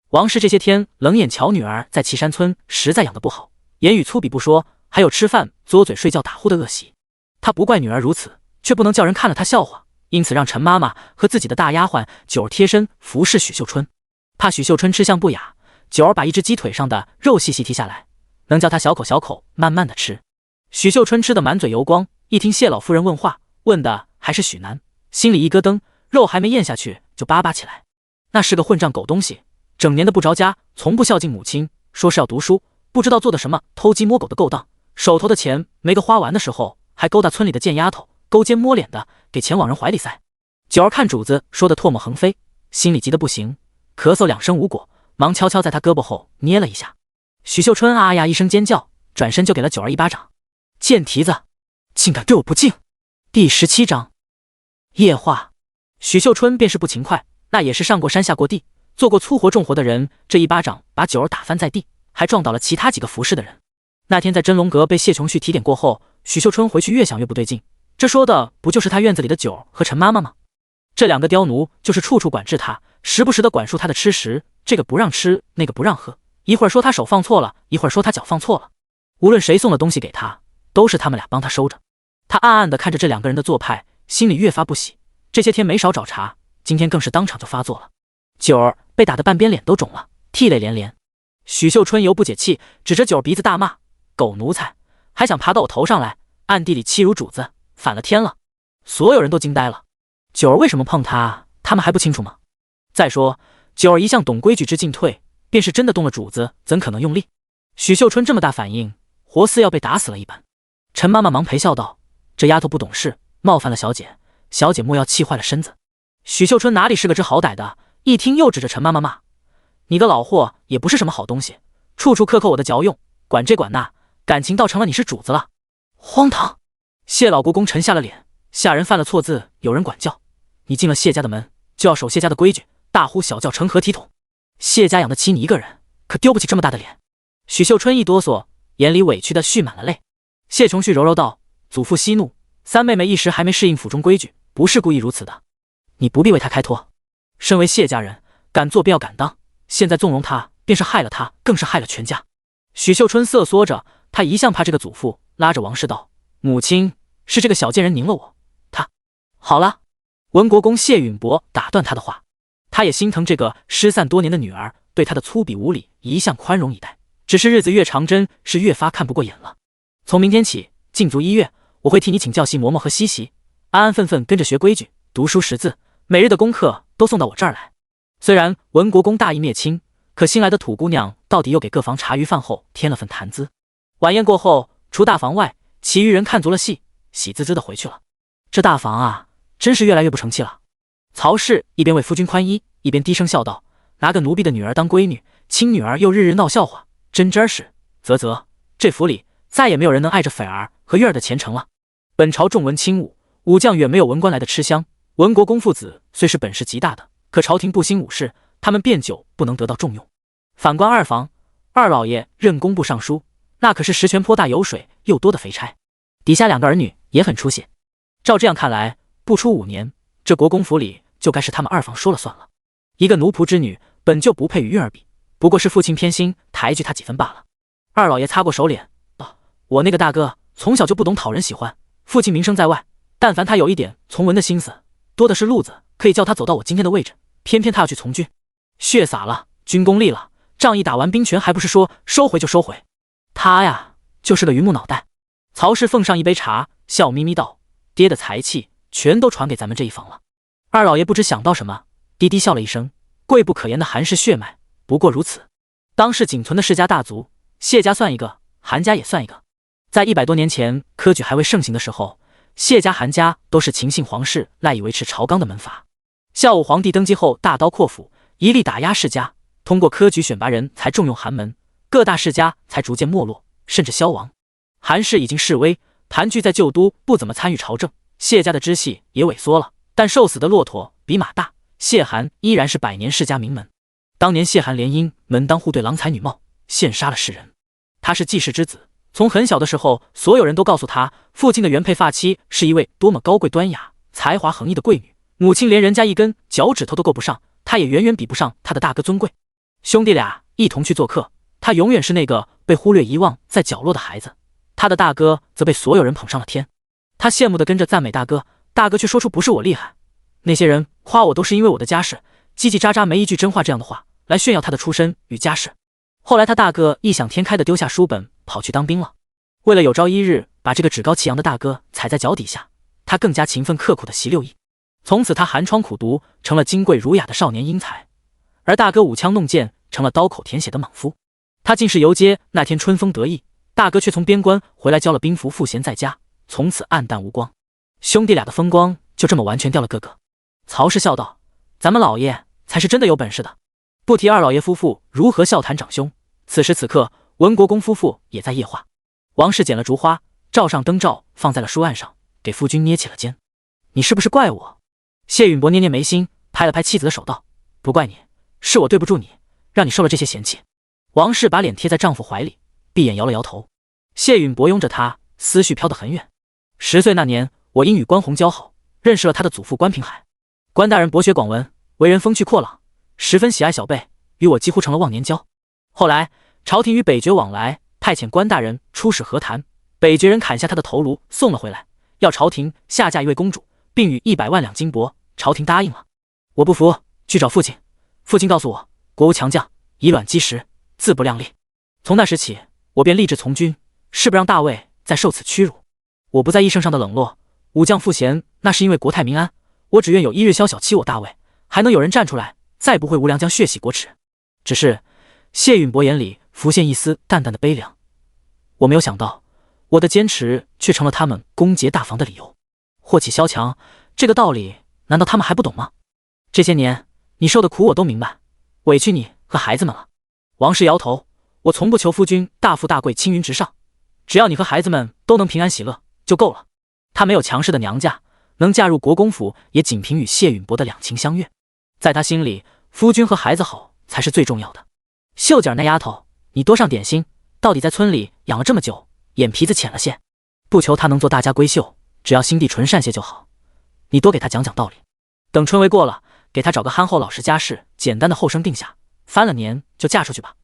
王氏这些天冷眼瞧女儿在岐山村实在养得不好，言语粗鄙不说，还有吃饭嘬嘴睡觉打呼的恶习。她不怪女儿如此，却不能叫人看了她笑话，因此让陈妈妈和自己的大丫鬟九儿贴身服侍许秀春，怕许秀春吃相不雅，九儿把一只鸡腿上的肉细细剔下来，能叫她小口小口慢慢的吃。许秀春吃得满嘴油光，一听谢老夫人问话，问的还是许南，心里一咯噔，肉还没咽下去就叭叭起来。那是个混账狗东西，整年的不着家，从不孝敬母亲，说是要读书，不知道做的什么偷鸡摸狗的勾当，手头的钱没个花完的时候，还勾搭村里的贱丫头，勾肩摸脸的给钱往人怀里塞。九儿看主子说的唾沫横飞，心里急得不行，咳嗽2声无果，忙悄悄在他胳膊后捏了一下。许秀春啊呀一声尖叫，转身就给了九儿一巴掌。贱蹄子，竟敢对我不敬！第17章夜话。许秀春便是不勤快，那也是上过山下过地，做过粗活重活的人，这一巴掌把九儿打翻在地，还撞倒了其他几个服侍的人。那天在真龙阁被谢琼旭提点过后，许秀春回去越想越不对劲，这说的不就是他院子里的九儿和陈妈妈吗？这2个刁奴就是处处管制他，时不时的管束他的吃食，这个不让吃，那个不让喝，一会儿说他手放错了，一会儿说他脚放错了，无论谁送了东西给他，都是他们俩帮他收着。他暗暗的看着这2个人的做派，心里越发不喜，这些天没少找茬，今天更是当场就发作了。九儿被打得半边脸都肿了，涕泪连连。许秀春犹不解气，指着九儿鼻子大骂：“狗奴才，还想爬到我头上来，暗地里欺辱主子，反了天了！”所有人都惊呆了。九儿为什么碰他，他们还不清楚吗？再说九儿一向懂规矩之进退，便是真的动了主子，怎可能用力？许秀春这么大反应，活似要被打死了一般。陈妈妈忙陪笑道：“这丫头不懂事，冒犯了小姐，小姐莫要气坏了身子。”许秀春哪里是个知好歹的，一听又指着陈妈妈骂：“你个老货，也不是什么好东西，处处克扣我的嚼用，管这管那，感情倒成了你是主子了，荒唐！”谢老国公沉下了脸，下人犯了错字，有人管教，你进了谢家的门，就要守谢家的规矩，大呼小叫成何体统？谢家养得起你一个人，可丢不起这么大的脸。许秀春一哆嗦，眼里委屈的蓄满了泪。谢琼旭柔柔道：“祖父息怒，三妹妹一时还没适应府中规矩，不是故意如此的，你不必为她开脱。身为谢家人，敢做便要敢当，现在纵容他，便是害了他，更是害了全家。许秀春瑟缩着，他一向怕这个祖父，拉着王氏道：“母亲，是这个小贱人拧了我。他……好了。”文国公谢允伯打断他的话，他也心疼这个失散多年的女儿，对他的粗鄙无礼一向宽容以待，只是日子越长，真是越发看不过眼了。从明天起，禁足1月，我会替你请教习嬷嬷和西席，安安分分跟着学规矩，读书识字，每日的功课都送到我这儿来。虽然文国公大义灭亲，可新来的土姑娘到底又给各房茶余饭后添了份谈资。晚宴过后，除大房外，其余人看足了戏，喜滋滋的回去了。这大房啊，真是越来越不成器了。曹氏一边为夫君宽衣，一边低声笑道：“拿个奴婢的女儿当闺女，亲女儿又日日闹笑话，真是啧，这府里再也没有人能碍着斐儿和月儿的前程了。本朝重文轻武，武将远没有文官来的吃香。文国公父子虽是本事极大的，可朝廷不兴武士，他们便久不能得到重用。反观二房，二老爷任工部尚书，那可是实权颇大油水又多的肥差，底下2个儿女也很出息。照这样看来，不出5年，这国公府里就该是他们二房说了算了。一个奴仆之女，本就不配与韵儿比，不过是父亲偏心抬举他几分罢了。”二老爷擦过手脸道：“我那个大哥从小就不懂讨人喜欢，父亲名声在外，但凡他有一点从文的心思，多的是路子可以叫他走到我今天的位置，偏偏他要去从军，血洒了，军功立了，仗义打完兵权，还不是说收回就收回？他呀，就是个榆木脑袋。”曹氏奉上一杯茶，笑眯眯道：“爹的财气全都传给咱们这一房了。”二老爷不知想到什么，低低笑了一声：“贵不可言的韩氏血脉，不过如此。当世仅存的世家大族，谢家算一个，韩家也算一个。在100多年前科举还未盛行的时候，谢家、韩家都是秦姓皇室赖以维持朝纲的门阀。孝武皇帝登基后，大刀阔斧，一力打压世家，通过科举选拔人才重用寒门，各大世家才逐渐没落，甚至消亡。韩氏已经式微，盘踞在旧都，不怎么参与朝政。谢家的支系也萎缩了，但瘦死的骆驼比马大，谢韩依然是100年世家名门。当年谢韩联姻，门当户对，郎才女貌，羡杀了世人。他是季氏之子，从很小的时候，所有人都告诉他，父亲的原配发妻是一位多么高贵端雅、才华横溢的贵女，母亲连人家一根脚趾头都够不上，他也远远比不上他的大哥尊贵。兄弟俩一同去做客，他永远是那个被忽略遗忘在角落的孩子，他的大哥则被所有人捧上了天。他羡慕地跟着赞美大哥，大哥却说出不是我厉害，那些人夸我都是因为我的家世，叽叽喳喳没一句真话，这样的话来炫耀他的出身与家世。后来他大哥异想天开地丢下书本跑去当兵了，为了有朝一日把这个趾高气扬的大哥踩在脚底下，他更加勤奋刻苦地习六艺。从此他寒窗苦读，成了金贵儒雅的少年英才，而大哥舞枪弄剑，成了刀口舔血的莽夫。他进士游街那天春风得意，大哥却从边关回来交了兵符，赋闲在家，从此黯淡无光。兄弟俩的风光就这么完全掉了个个。曹氏笑道：“咱们老爷才是真的有本事的。”不提二老爷夫妇如何笑谈长兄，此时此刻文国公夫妇也在夜话。王氏捡了烛花，照上灯罩，放在了书案上，给夫君捏起了肩。“你是不是怪我？”谢允伯捏捏眉心，拍了拍妻子的手道：“不怪你，是我对不住你，让你受了这些嫌弃。”王氏把脸贴在丈夫怀里，闭眼摇了摇头。谢允伯拥着她，思绪飘得很远。10岁那年，我因与关宏交好，认识了他的祖父关平海。关大人博学广文，为人风趣阔朗，十分喜爱小辈，与我几乎成了忘年交。后来朝廷与北爵往来，派遣关大人出使和谈，北爵人砍下他的头颅送了回来，要朝廷下嫁一位公主，并与100万两金帛，朝廷答应了。我不服，去找父亲，父亲告诉我，国无强将，以卵击石，自不量力。从那时起，我便立志从军，誓不让大魏再受此屈辱。我不在义圣上的冷落，武将赋闲，那是因为国泰民安。我只愿有一日宵小欺我大魏，还能有人站出来，再不会无良将血洗国耻。只是谢允伯眼里浮现一丝淡淡的悲凉，我没有想到，我的坚持却成了他们攻讦大房的理由。祸起萧墙，这个道理难道他们还不懂吗？这些年你受的苦我都明白，委屈你和孩子们了。王氏摇头：“我从不求夫君大富大贵青云直上，只要你和孩子们都能平安喜乐就够了。她没有强势的娘家，能嫁入国公府也仅凭与谢允伯的两情相悦。在她心里，夫君和孩子好才是最重要的。秀姐那丫头，你多上点心，到底在村里养了这么久，眼皮子浅了些。不求她能做大家闺秀，只要心地纯善些就好。你多给她讲讲道理。等春闱过了，给他找个憨厚老实家世简单的后生定下，翻了年就嫁出去吧。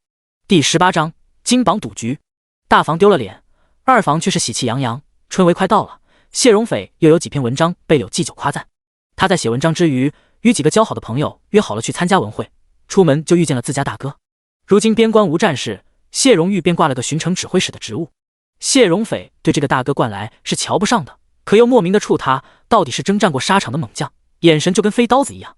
第18章金榜赌局。大房丢了脸，二房却是喜气洋洋。春闱快到了，谢荣斐又有几篇文章被柳继久夸赞。他在写文章之余，与几个交好的朋友约好了去参加文会，出门就遇见了自家大哥。如今边关无战事，谢荣玉便挂了个巡城指挥使的职务。谢荣斐对这个大哥惯来是瞧不上的，可又莫名的怵他到底是征战过沙场的猛将，眼神就跟飞刀子一样。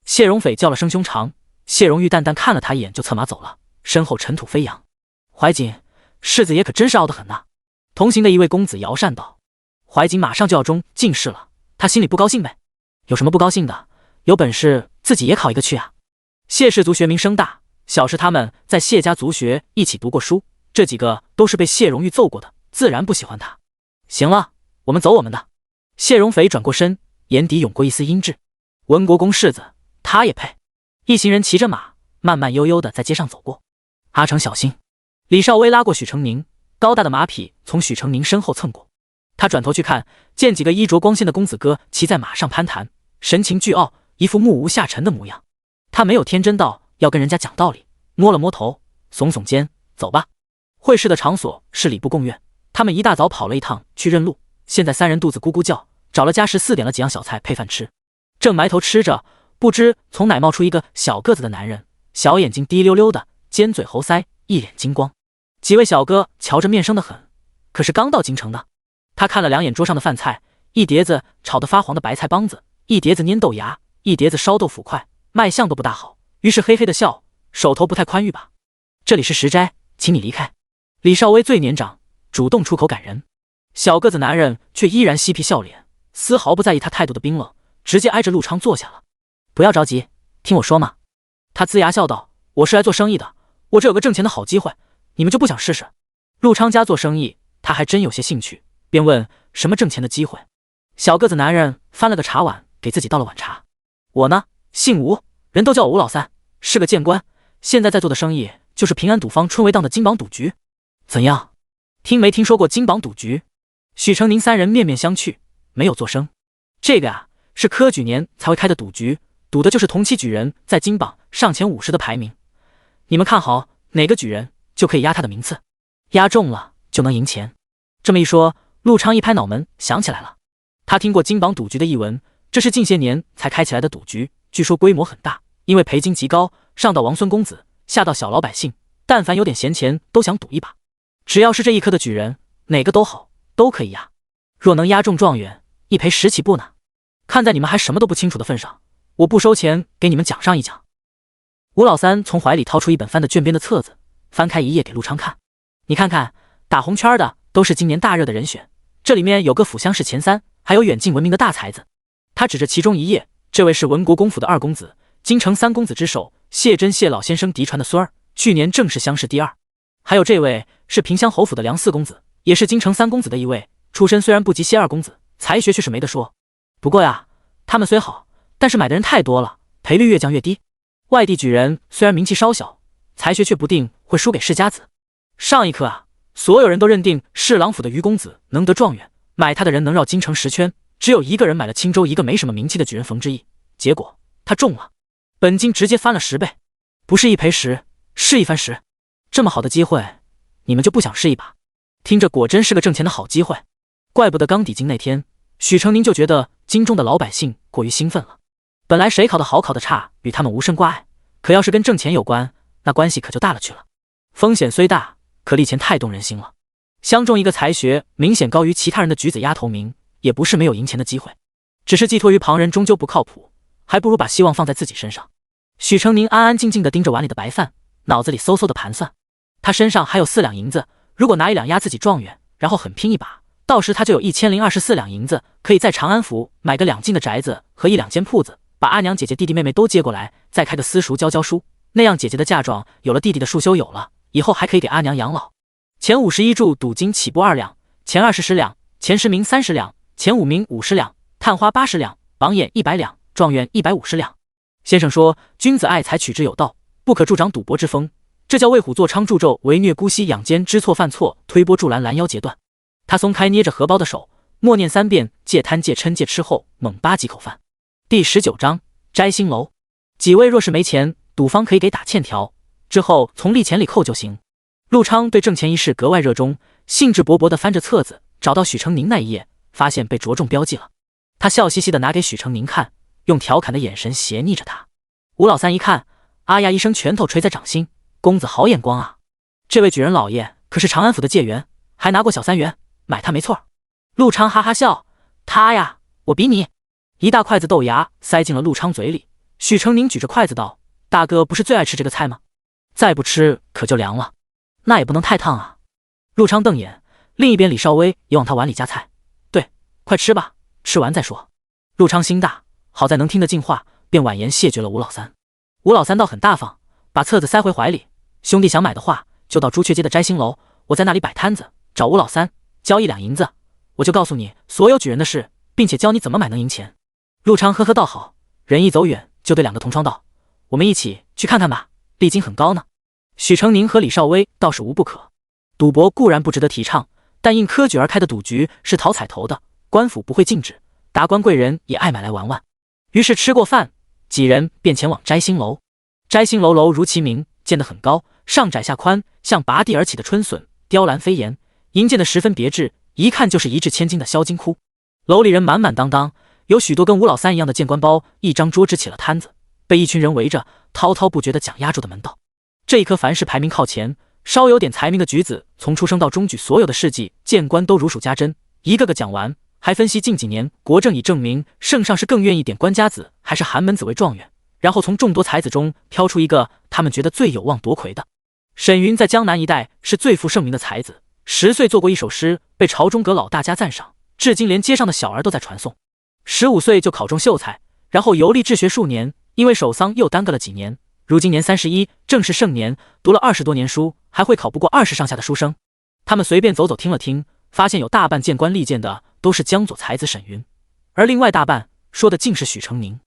谢荣斐叫了声胸长，谢荣玉淡淡看了他一眼就策马走了，身后尘土飞扬。怀瑾，世子爷可真是傲得很呐。同行的一位公子摇扇道。怀瑾马上就要中进士了，他心里不高兴呗。有什么不高兴的？有本事自己也考一个去啊。谢氏族学名声大，小时他们在谢家族学一起读过书，这几个都是被谢荣玉揍过的，自然不喜欢他。行了，我们走我们的。谢荣斐转过身，眼底涌过一丝阴鸷。文国公世子，他也配？一行人骑着马，慢慢悠悠的在街上走过。阿成小心！李少微拉过许成宁，高大的马匹从许成宁身后蹭过。他转头去看，见几个衣着光鲜的公子哥骑在马上攀谈，神情倨傲，一副目无下尘的模样。他没有天真到要跟人家讲道理，摸了摸头，耸耸肩，走吧。会试的场所是礼部贡院，他们一大早跑了一趟去认路，现在三人肚子咕咕叫，找了家时4点了几样小菜配饭吃，正埋头吃着，不知从哪冒出一个小个子的男人，小眼睛滴溜溜的，尖嘴猴腮，一脸金光。几位小哥瞧着面生得很，可是刚到京城的。他看了两眼桌上的饭菜，一碟子炒得发黄的白菜帮子，一碟子粘豆芽，一碟子烧豆腐块，卖相都不大好，于是嘿嘿的笑，手头不太宽裕吧。这里是食斋，请你离开。李少微最年长，主动出口赶人。小个子男人却依然嬉皮笑脸，丝毫不在意他态度的冰冷，直接挨着陆昌坐下了。不要着急，听我说嘛。他呲牙笑道，我是来做生意的，我这有个挣钱的好机会，你们就不想试试？陆昌家做生意，他还真有些兴趣，便问什么挣钱的机会。小个子男人翻了个茶碗，给自己倒了碗茶。我呢，姓吴，人都叫我吴老三，是个谏官，现在在做的生意就是平安赌坊春闱档的金榜赌局。怎样？听没听说过金榜赌局？许成宁三人面面相觑，没有作声。这个啊，是科举年才会开的赌局，赌的就是同期举人在金榜上前50的排名。你们看好哪个举人，就可以压他的名次，压中了就能赢钱。这么一说，陆昌一拍脑门，想起来了。他听过金榜赌局的一闻，这是近些年才开起来的赌局，据说规模很大，因为赔金极高，上到王孙公子，下到小老百姓，但凡有点闲钱都想赌一把。只要是这一科的举人，哪个都好，都可以压。若能压中状元，一赔10起步呢。看在你们还什么都不清楚的份上，我不收钱给你们讲上一讲。吴老三从怀里掏出一本翻的卷边的册子，翻开一页给陆昌看。你看看，打红圈的都是今年大热的人选，这里面有个府乡试前3，还有远近闻名的大才子。他指着其中一页，这位是文国公府的2公子，京城3公子之首，谢真谢老先生嫡传的孙儿，去年正是乡试第2。还有这位是平乡侯府的梁4公子，也是京城3公子的一位，出身虽然不及谢2公子，才学却是没得说。不过呀，他们虽好，但是买的人太多了，赔率越降越低。外地举人虽然名气稍小，才学却不定会输给世家子。上一科啊，所有人都认定侍郎府的于公子能得状元，买他的人能绕京城10圈，只有一个人买了青州一个没什么名气的举人冯之义，结果他中了，本金直接翻了10倍，不是1赔10，是1翻10。这么好的机会，你们就不想试一把？听着果真是个挣钱的好机会。怪不得刚抵京那天，许成宁就觉得京中的老百姓过于兴奋了。本来谁考得好考得差与他们无甚挂碍，可要是跟挣钱有关，那关系可就大了去了。风险虽大，可利钱太动人心了。相中一个才学明显高于其他人的举子丫头名，也不是没有赢钱的机会，只是寄托于旁人终究不靠谱，还不如把希望放在自己身上。许成宁安安静静地盯着碗里的白饭，脑子里嗖嗖的盘算。他身上还有4两银子，如果拿1两压自己状元，然后狠拼一把，到时他就有1024两银子，可以在长安府买个2进的宅子和1-2间铺子，把阿娘姐姐弟弟妹妹都接过来，再开个私塾教书，那样姐姐的嫁妆有了，弟弟的束修有了，以后还可以给阿娘养老。前51注赌金起步2两，前2010两，前10名30两，前5名50两，探花80两，榜眼100两，状元150两。先生说，君子爱财取之有道，不可助长赌博之风，这叫为虎作伥助纣为虐姑息养奸，知错犯错，推波助澜，拦腰截断。他松开捏着荷包的手，默念3遍戒贪戒嗔戒吃后，猛扒几口饭。第19章摘星楼。几位若是没钱，赌方可以给打欠条，之后从利钱里扣就行。陆昌对挣钱一事格外热衷，兴致勃勃地翻着册子，找到许成宁那一页，发现被着重标记了。他笑嘻嘻地拿给许成宁看，用调侃的眼神斜睨着他。吴老三一看，啊呀一声，拳头捶在掌心，公子好眼光啊！这位举人老爷可是长安府的界员，还拿过小3元，买他没错。陆昌哈哈笑，他呀，我比你。一大筷子豆芽塞进了陆昌嘴里。许成宁举着筷子道：大哥不是最爱吃这个菜吗？再不吃可就凉了。那也不能太烫啊。陆昌瞪眼，另一边李少威也往他碗里夹菜。对，快吃吧，吃完再说。陆昌心大，好在能听得进话，便婉言谢绝了吴老三。吴老三倒很大方，把册子塞回怀里。兄弟想买的话，就到朱雀街的摘星楼，我在那里摆摊子，找吴老三交1两银子，我就告诉你所有举人的事，并且教你怎么买能赢钱。陆昌呵呵道好，人一走远，就对2个同窗道：我们一起去看看吧，利金很高呢。许成宁和李少威倒是无不可。赌博固然不值得提倡，但因科举而开的赌局是讨彩头的，官府不会禁止，达官贵人也爱买来玩玩。于是吃过饭，几人便前往摘星楼。摘星楼楼如其名，建得很高，上窄下宽，像拔地而起的春笋，雕栏飞檐，营建得十分别致，一看就是一掷千金的销金窟。楼里人满满当当，有许多跟吴老三一样的见官包，一张桌支起了摊子，被一群人围着，滔滔不绝地讲压轴的门道。这一科凡是排名靠前，稍有点才名的举子，从出生到中举所有的事迹，见官都如数家珍，一个个讲完，还分析近几年国政已证明圣上是更愿意点官家子还是寒门子为状元，然后从众多才子中挑出一个他们觉得最有望夺魁的。沈云在江南一带是最负盛名的才子，10岁做过一首诗，被朝中阁老大家赞赏，至今连街上的小儿都在传颂。15岁就考中秀才，然后游历治学数年，因为守丧又耽搁了几年，如今年31，正是盛年，读了20多年书，还会考不过20上下的书生。他们随便走走听了听，发现有大半见官力荐的都是江左才子沈云，而另外大半说的竟是许成宁。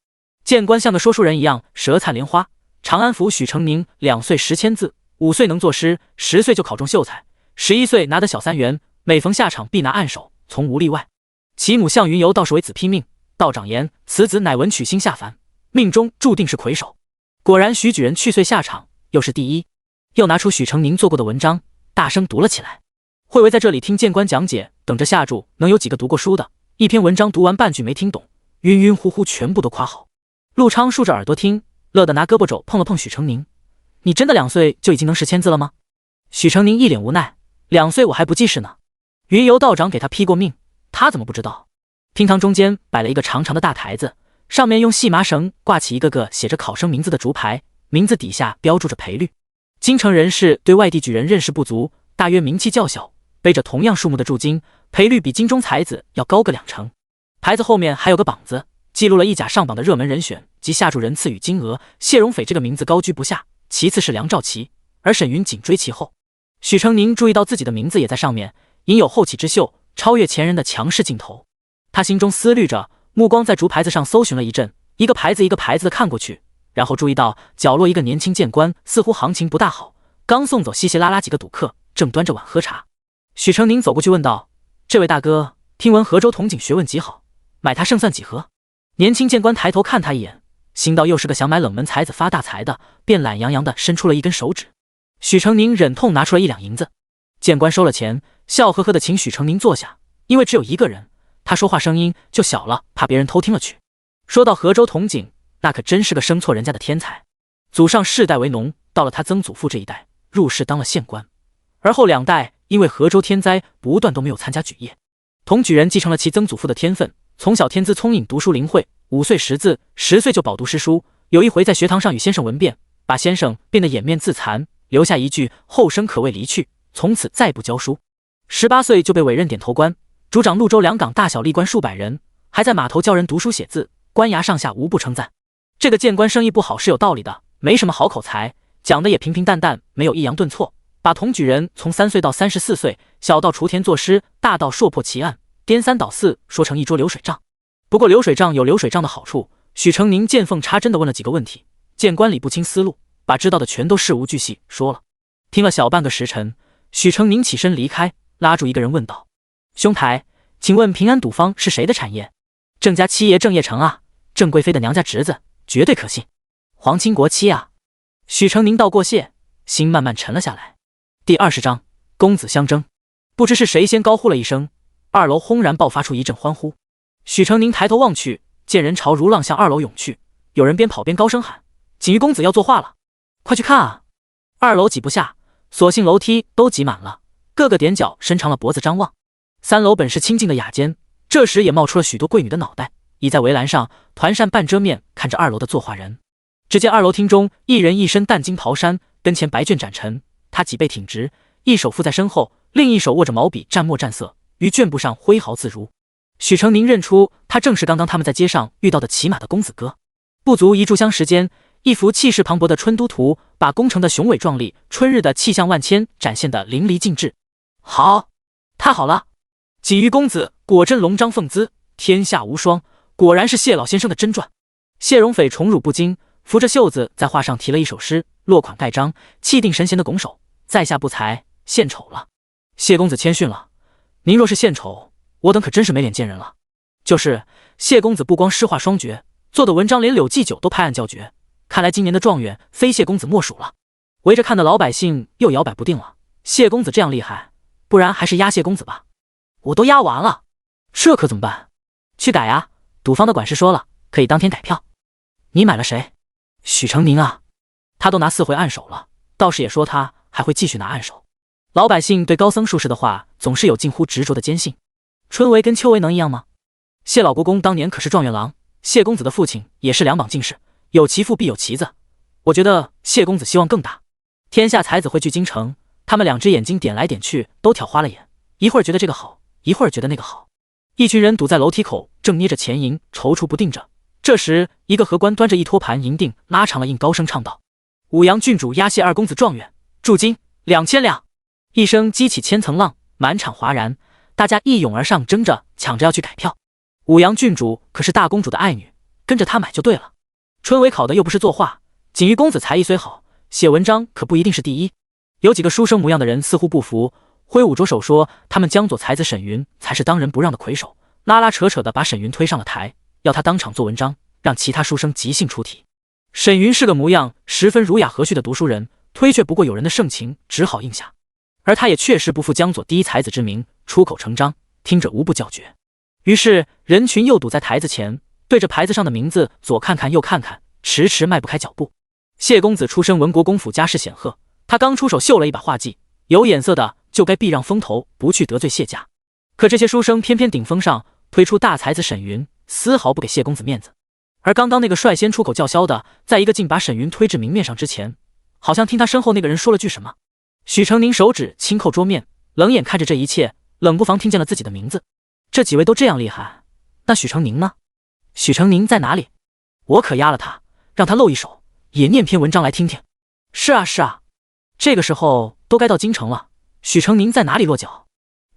见官像个说书人一样舌灿莲花。长安府许成宁2岁10千字，5岁能作诗，10岁就考中秀才，11岁拿得小3元，每逢下场必拿按手，从无例外。其母向云游倒是为子拼命，道长言此子乃文曲星下凡，命中注定是魁首。果然许举人去岁下场又是第一，又拿出许成宁做过的文章，大声读了起来。会为在这里听见官讲解，等着下注能有几个读过书的，一篇文章读完半句没听懂，晕晕乎乎全部都夸好。陆昌竖着耳朵听，乐得拿胳膊肘碰了碰许成宁：你真的2岁就已经能10千字了吗？许成宁一脸无奈：2岁我还不记事呢。云游道长给他批过命，他怎么不知道？厅堂中间摆了一个长长的大台子，上面用细麻绳挂起一个个写着考生名字的竹牌，名字底下标注着赔率。京城人士对外地举人认识不足，大约名气较小，背着同样数目的铸金，赔率比京中才子要高个2成。牌子后面还有个榜子，记录了一甲上榜的热门人选及下注人次与金额。谢荣斐这个名字高居不下，其次是梁兆琪，而沈云紧追其后。许成宁注意到自己的名字也在上面，隐有后起之秀，超越前人的强势劲头。他心中思虑着，目光在竹牌子上搜寻了一阵，一个牌子一个牌子的看过去，然后注意到角落一个年轻见官，似乎行情不大好，刚送走稀稀拉拉几个赌客，正端着碗喝茶。许成宁走过去问道：这位大哥，听闻河州铜井学问极好，买他胜算几何？年轻见官抬头看他一眼，心道又是个想买冷门才子发大财的，便懒洋洋地伸出了一根手指。许成宁忍痛拿出了1两银子，见官收了钱，笑呵呵地请许成宁坐下，因为只有一个人，他说话声音就小了，怕别人偷听了去。说到河州铜井，那可真是个生错人家的天才，祖上世代为农，到了他曾祖父这一代入仕当了县官，而后2代因为河州天灾不断都没有参加举业。铜举人继承了其曾祖父的天分，从小天资聪颖，读书灵慧，5岁识字，10岁就饱读诗书。有一回在学堂上与先生闻辩，把先生辩得掩面自残，留下一句后生可谓离去，从此再不教书。18岁就被委任点头官，主掌潞州2港大小吏官数百人，还在码头教人读书写字，官衙上下无不称赞。这个谏官生意不好是有道理的，没什么好口才，讲的也平平淡淡，没有抑扬顿挫，把铜举人从3岁到34岁，小到锄田作诗，大到硕破奇案，颠3倒4说成一桌流水账。不过流水账有流水账的好处，许成宁见缝插针地问了几个问题，谏官理不清思路，把知道的全都事无巨细说了。听了小半个时辰，许成宁起身离开，拉住一个人问道：兄台，请问平安赌坊是谁的产业？郑家七爷郑业成啊，郑贵妃的娘家侄子，绝对可信。皇亲国戚啊！许成宁道过谢，心慢慢沉了下来。第20章，公子相争。不知是谁先高呼了一声，2楼轰然爆发出一阵欢呼。许成宁抬头望去，见人潮如浪向2楼涌去，有人边跑边高声喊：“锦衣公子要作画了，快去看啊！”2楼挤不下，索性楼梯都挤满了，个个踮脚伸长了脖子张望。3楼本是清静的雅间，这时也冒出了许多贵女的脑袋，倚在围栏上，团扇半遮面，看着2楼的作画人。只见2楼厅中，一人一身淡金袍衫，跟前白卷展陈，他脊背挺直，一手负在身后，另一手握着毛笔蘸墨蘸色，于卷布上挥毫自如。许成宁认出他正是刚刚他们在街上遇到的骑马的公子哥。不足1炷香时间，一幅气势磅礴的春都图，把宫城的雄伟壮丽、春日的气象万千展现得淋漓尽致。好，太好了！锦衣公子果真龙章凤姿，天下无双，果然是谢老先生的真传。谢荣斐宠辱不惊，扶着袖子在画上题了一首诗，落款盖章，气定神闲的拱手：“在下不才，献丑了。”谢公子谦逊了，您若是献丑，我等可真是没脸见人了。就是谢公子不光诗画双绝，做的文章连柳记酒都拍案叫绝，看来今年的状元非谢公子莫属了。围着看的老百姓又摇摆不定了，谢公子这样厉害，不然还是压谢公子吧。我都压完了，这可怎么办？去改呀！赌坊的管事说了，可以当天改票。你买了谁？许成宁啊，他都拿4回暗手了，道士也说他还会继续拿暗手。老百姓对高僧术士的话总是有近乎执着的坚信。春闱跟秋闱能一样吗？谢老国公当年可是状元郎，谢公子的父亲也是2榜进士，有其父必有其子。我觉得谢公子希望更大。天下才子汇聚京城，他们2只眼睛点来点去都挑花了眼，一会儿觉得这个好，一会儿觉得那个好。一群人堵在楼梯口，正捏着钱银踌躇不定着。这时一个荷官端着一托盘银锭拉长了印，高声唱道：“武阳郡主押谢2公子状元，铸金2000两。”一声激起千层浪，满场哗然，大家一涌而上，争着抢着要去改票。武阳郡主可是大公主的爱女，跟着她买就对了。春闱考的又不是作画，锦衣公子才艺虽好，写文章可不一定是第一。有几个书生模样的人似乎不服，挥舞着手说他们江左才子沈云才是当仁不让的魁首，拉拉扯扯的把沈云推上了台，要他当场做文章，让其他书生即兴出题。沈云是个模样十分儒雅和煦的读书人，推却不过有人的盛情，只好应下。而他也确实不负江左第一才子之名，出口成章，听者无不叫绝。于是人群又堵在台子前，对着牌子上的名字左看看右看看，迟迟迈不开脚步。谢公子出身文国公府，家世显赫，他刚出手绣了一把画技，有眼色的就该避让风头，不去得罪谢家。可这些书生偏偏顶风上，推出大才子沈云，丝毫不给谢公子面子。而刚刚那个率先出口叫嚣的，在一个劲把沈云推至明面上之前，好像听他身后那个人说了句什么。许成宁手指轻扣桌面，冷眼看着这一切，冷不防听见了自己的名字。这几位都这样厉害，那许成宁呢？许成宁在哪里？我可压了他，让他露一手，也念篇文章来听听。是啊是啊，这个时候都该到京城了，许成宁在哪里落脚？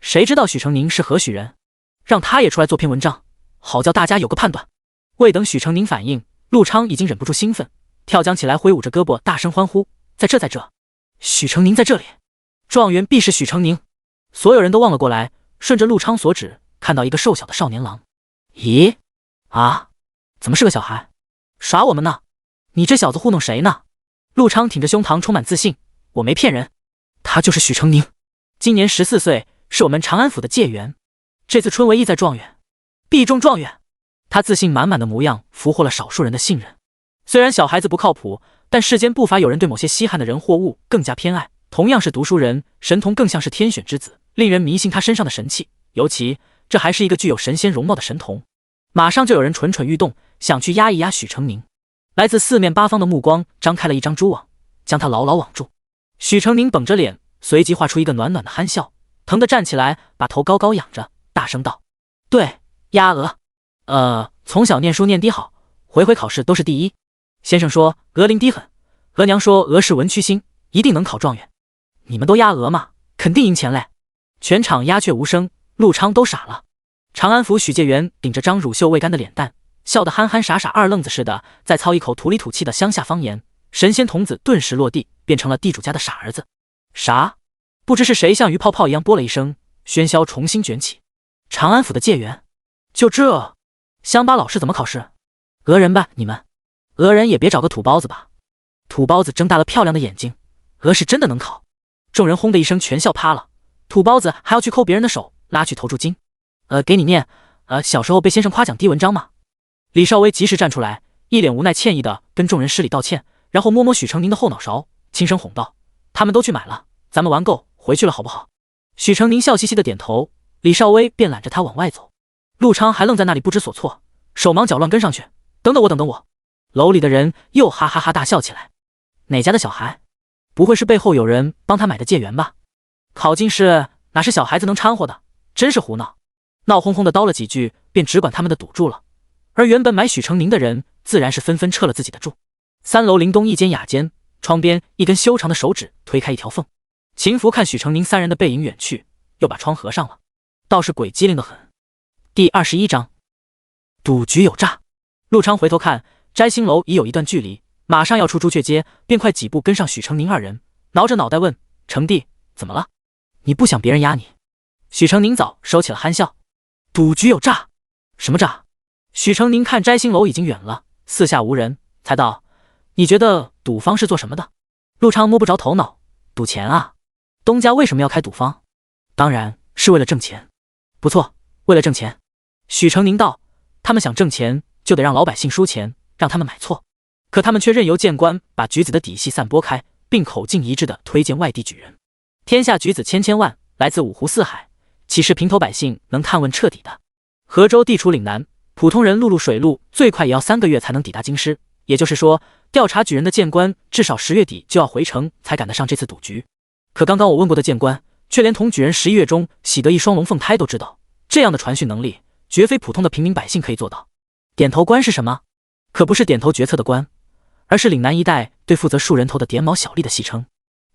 谁知道许成宁是何许人？让他也出来做篇文章，好叫大家有个判断。未等许成宁反应，陆昌已经忍不住兴奋，跳将起来，挥舞着胳膊大声欢呼：在这，在这！许成宁在这里，状元必是许成宁！所有人都望了过来，顺着陆昌所指，看到一个瘦小的少年郎。咦？啊？怎么是个小孩？耍我们呢？你这小子糊弄谁呢？陆昌挺着胸膛，充满自信：我没骗人，他就是许成宁，今年14岁，是我们长安府的解元，这次春闱意在状元，必中状元。他自信满满的模样俘获了少数人的信任。虽然小孩子不靠谱，但世间不乏有人对某些稀罕的人或物更加偏爱。同样是读书人，神童更像是天选之子，令人迷信他身上的神气。尤其这还是一个具有神仙容貌的神童。马上就有人蠢蠢欲动，想去压一压许成宁。来自四面八方的目光张开了一张蛛网，将他牢牢网住。许成宁绷着脸，随即画出一个暖暖的憨笑，疼得站起来，把头高高仰着，大声道：对，压额。从小念书念低好，回回考试都是第一。先生说额龄低很，额娘说额是文曲星，一定能考状元。你们都压额吗？肯定赢钱嘞！全场鸦雀无声，陆昌都傻了。长安府许介元顶着张乳臭未干的脸蛋，笑得憨憨傻傻二愣子似的，再操一口土里土气的乡下方言，神仙童子顿时落地，变成了地主家的傻儿子。啥？不知是谁像鱼泡泡一样啵了一声，喧嚣重新卷起。长安府的介元，就这乡巴佬是怎么考试？讹人吧你们！俄人也别找个土包子吧。土包子睁大了漂亮的眼睛，俄是真的能考。众人轰的一声全笑趴了。土包子还要去抠别人的手，拉去投注金。给你念，小时候被先生夸奖低文章嘛。李少威及时站出来，一脸无奈歉意的跟众人施礼道歉，然后摸摸许成宁的后脑勺，轻声哄道：“他们都去买了，咱们玩够回去了好不好？”许成宁笑嘻嘻的点头，李少威便揽着他往外走。陆昌还愣在那里不知所措，手忙脚乱跟上去：“等等我，等等我！”楼里的人又哈哈哈大笑起来。哪家的小孩？不会是背后有人帮他买的借元吧？考进士哪是小孩子能掺和的，真是胡闹！闹哄哄的叨了几句，便只管他们的赌注了。而原本买许成宁的人，自然是纷纷撤了自己的注。3楼林东一间雅间，窗边一根修长的手指推开一条缝。秦福看许成宁3人的背影远去，又把窗合上了，倒是鬼机灵得很。第21章，赌局有诈。陆昌回头看，摘星楼已有一段距离，马上要出朱雀街，便快几步跟上许成宁2人，挠着脑袋问：“成弟，怎么了？你不想别人压你？”许成宁早收起了憨笑：“赌局有诈？什么诈？”许成宁看摘星楼已经远了，四下无人，才道：“你觉得赌坊是做什么的？”陆昌摸不着头脑：“赌钱啊。东家为什么要开赌坊？当然是为了挣钱。”不错，为了挣钱。许成宁道：“他们想挣钱，就得让老百姓输钱，让他们买错。可他们却任由谏官把举子的底细散播开，并口径一致地推荐外地举人。天下举子千千万，来自五湖四海，岂是平头百姓能探问彻底的？河州地处岭南，普通人陆路水路最快也要3个月才能抵达京师，也就是说，调查举人的谏官至少10月底就要回城，才赶得上这次赌局。可刚刚我问过的谏官，却连同举人11月中喜得一双龙凤胎都知道，这样的传讯能力，绝非普通的平民百姓可以做到。点头官是什么？可不是点头决策的官，而是岭南一带对负责数人头的点卯小吏的戏称。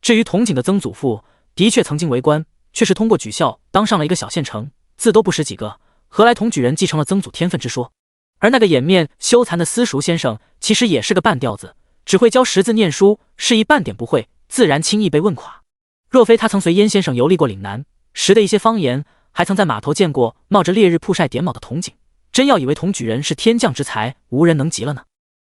至于童景的曾祖父，的确曾经为官，却是通过举校当上了一个小县城，字都不识几个，何来同举人继承了曾祖天分之说？而那个掩面羞惭的私塾先生，其实也是个半吊子，只会教识字念书，示意半点不会，自然轻易被问垮。若非他曾随燕先生游历过岭南，识的一些方言，还曾在码头见过冒着烈日曝晒点卯的童景，真要以为同举人是天降之才，无人能及了呢。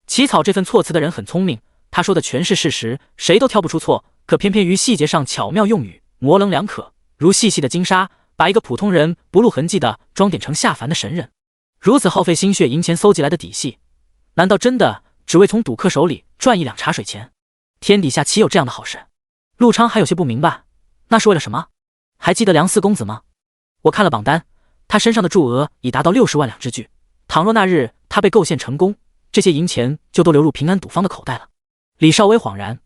起草这份措辞的人很聪明，他说的全是事实，谁都挑不出错，可偏偏于细节上巧妙用语，模棱两可，如细细的金沙，把一个普通人不露痕迹的装点成下凡的神人。如此耗费心血赢钱搜集来的底细，难道真的只为从赌客手里赚1两茶水钱？天底下岂有这样的好事？陆昌还有些不明白，那是为了什么？还记得梁四公子吗？我看了榜单，他身上的注额已达到60万两之巨，倘若那日他被构陷成功，这些银钱就都流入平安赌坊的口袋了。李少威恍然：“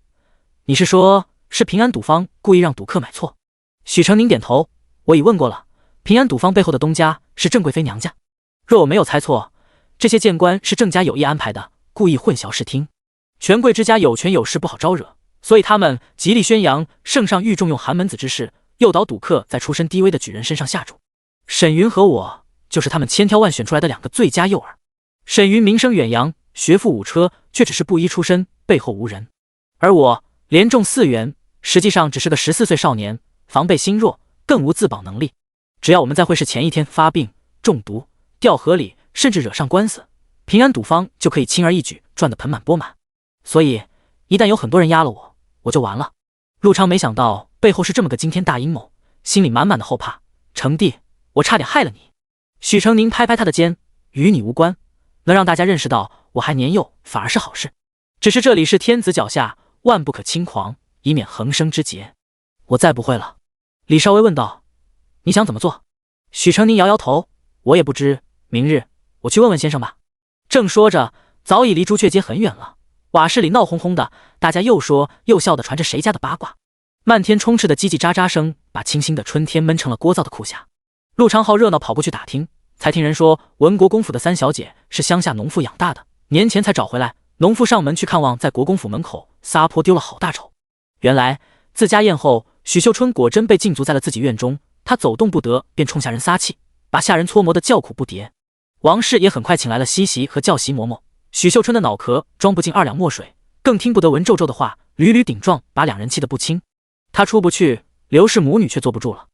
你是说，是平安赌坊故意让赌客买错？”许成宁点头：“我已问过了，平安赌坊背后的东家是郑贵妃娘家。若我没有猜错，这些谏官是郑家有意安排的，故意混淆视听。权贵之家有权有势，不好招惹，所以他们极力宣扬圣上御重用寒门子之事，诱导赌客在出身低微的举人身上下注。沈云和我就是他们千挑万选出来的2个最佳诱饵。沈云名声远扬，学富五车，却只是布衣出身，背后无人；而我连中4元，实际上只是个14岁少年，防备心弱，更无自保能力。只要我们在会试前1天发病、中毒、掉河里，甚至惹上官司，平安赌坊就可以轻而易举赚得盆满钵满。所以一旦有很多人压了我，我就完了。”陆昌没想到背后是这么个惊天大阴谋，心里满满的后怕。成弟，我差点害了你。许成宁拍拍他的肩：“与你无关，能让大家认识到我还年幼，反而是好事。只是这里是天子脚下，万不可轻狂，以免横生枝节。”我再不会了。李少威问道：“你想怎么做？”许成宁摇摇头：“我也不知，明日我去问问先生吧。”正说着，早已离朱雀街很远了。瓦室里闹哄哄的，大家又说又笑的传着谁家的八卦。漫天充斥的叽叽喳喳声，把清新的春天闷成了聒噪的酷夏。陆长浩热闹跑过去打听，才听人说文国公府的3小姐是乡下农妇养大的，年前才找回来。农妇上门去看望，在国公府门口撒泼丢了好大丑。原来自家宴后，许秀春果真被禁足在了自己院中，他走动不得，便冲下人撒气，把下人搓磨得叫苦不迭。王氏也很快请来了西席和教习嬷嬷。许秀春的脑壳装不进2两墨水，更听不得文绉绉的话，屡屡顶撞，把2人气得不轻。他出不去，刘氏母女却坐不住了。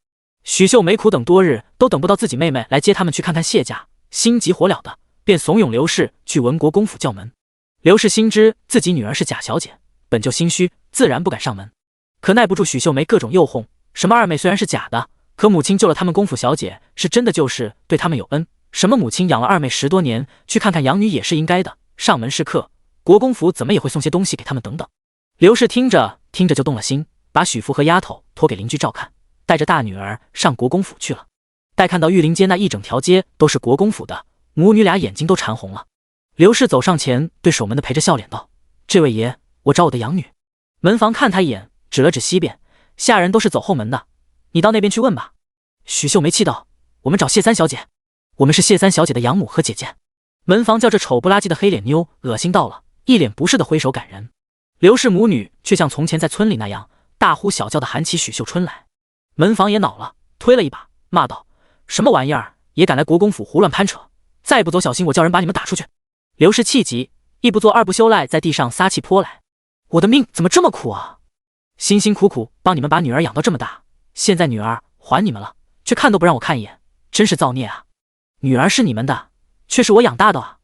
许秀没苦等多日，都等不到自己妹妹来接他们去看看谢家，心急火燎的便怂恿刘氏去文国公府叫门。刘氏心知自己女儿是假小姐，本就心虚，自然不敢上门。可耐不住许秀梅各种诱哄，什么二妹虽然是假的，可母亲救了他们公府小姐是真的，就是对他们有恩。什么母亲养了二妹10多年，去看看养女也是应该的。上门是客，国公府怎么也会送些东西给他们等等。刘氏听着就动了心，把许福和丫头托给邻居照看，带着大女儿上国公府去了。待看到玉林街那一整条街都是国公府的，母女俩眼睛都馋红了。刘氏走上前，对守门的陪着笑脸道：“这位爷，我找我的养女。”门房看他一眼，指了指西边，下人都是走后门的，你到那边去问吧。许秀梅气道：“我们找谢三小姐，我们是谢三小姐的养母和姐姐。”门房叫这丑不拉几的黑脸妞恶心到了，一脸不是的挥手赶人。刘氏母女却像从前在村里那样大呼小叫的喊起许秀春来。门房也恼了，推了一把，骂道：“什么玩意儿，也敢来国公府胡乱攀扯，再不走小心我叫人把你们打出去。”刘氏气急，一不做二不休，赖在地上撒气泼来：“我的命怎么这么苦啊！辛辛苦苦帮你们把女儿养到这么大，现在女儿还你们了，却看都不让我看一眼，真是造孽啊！女儿是你们的，却是我养大的啊！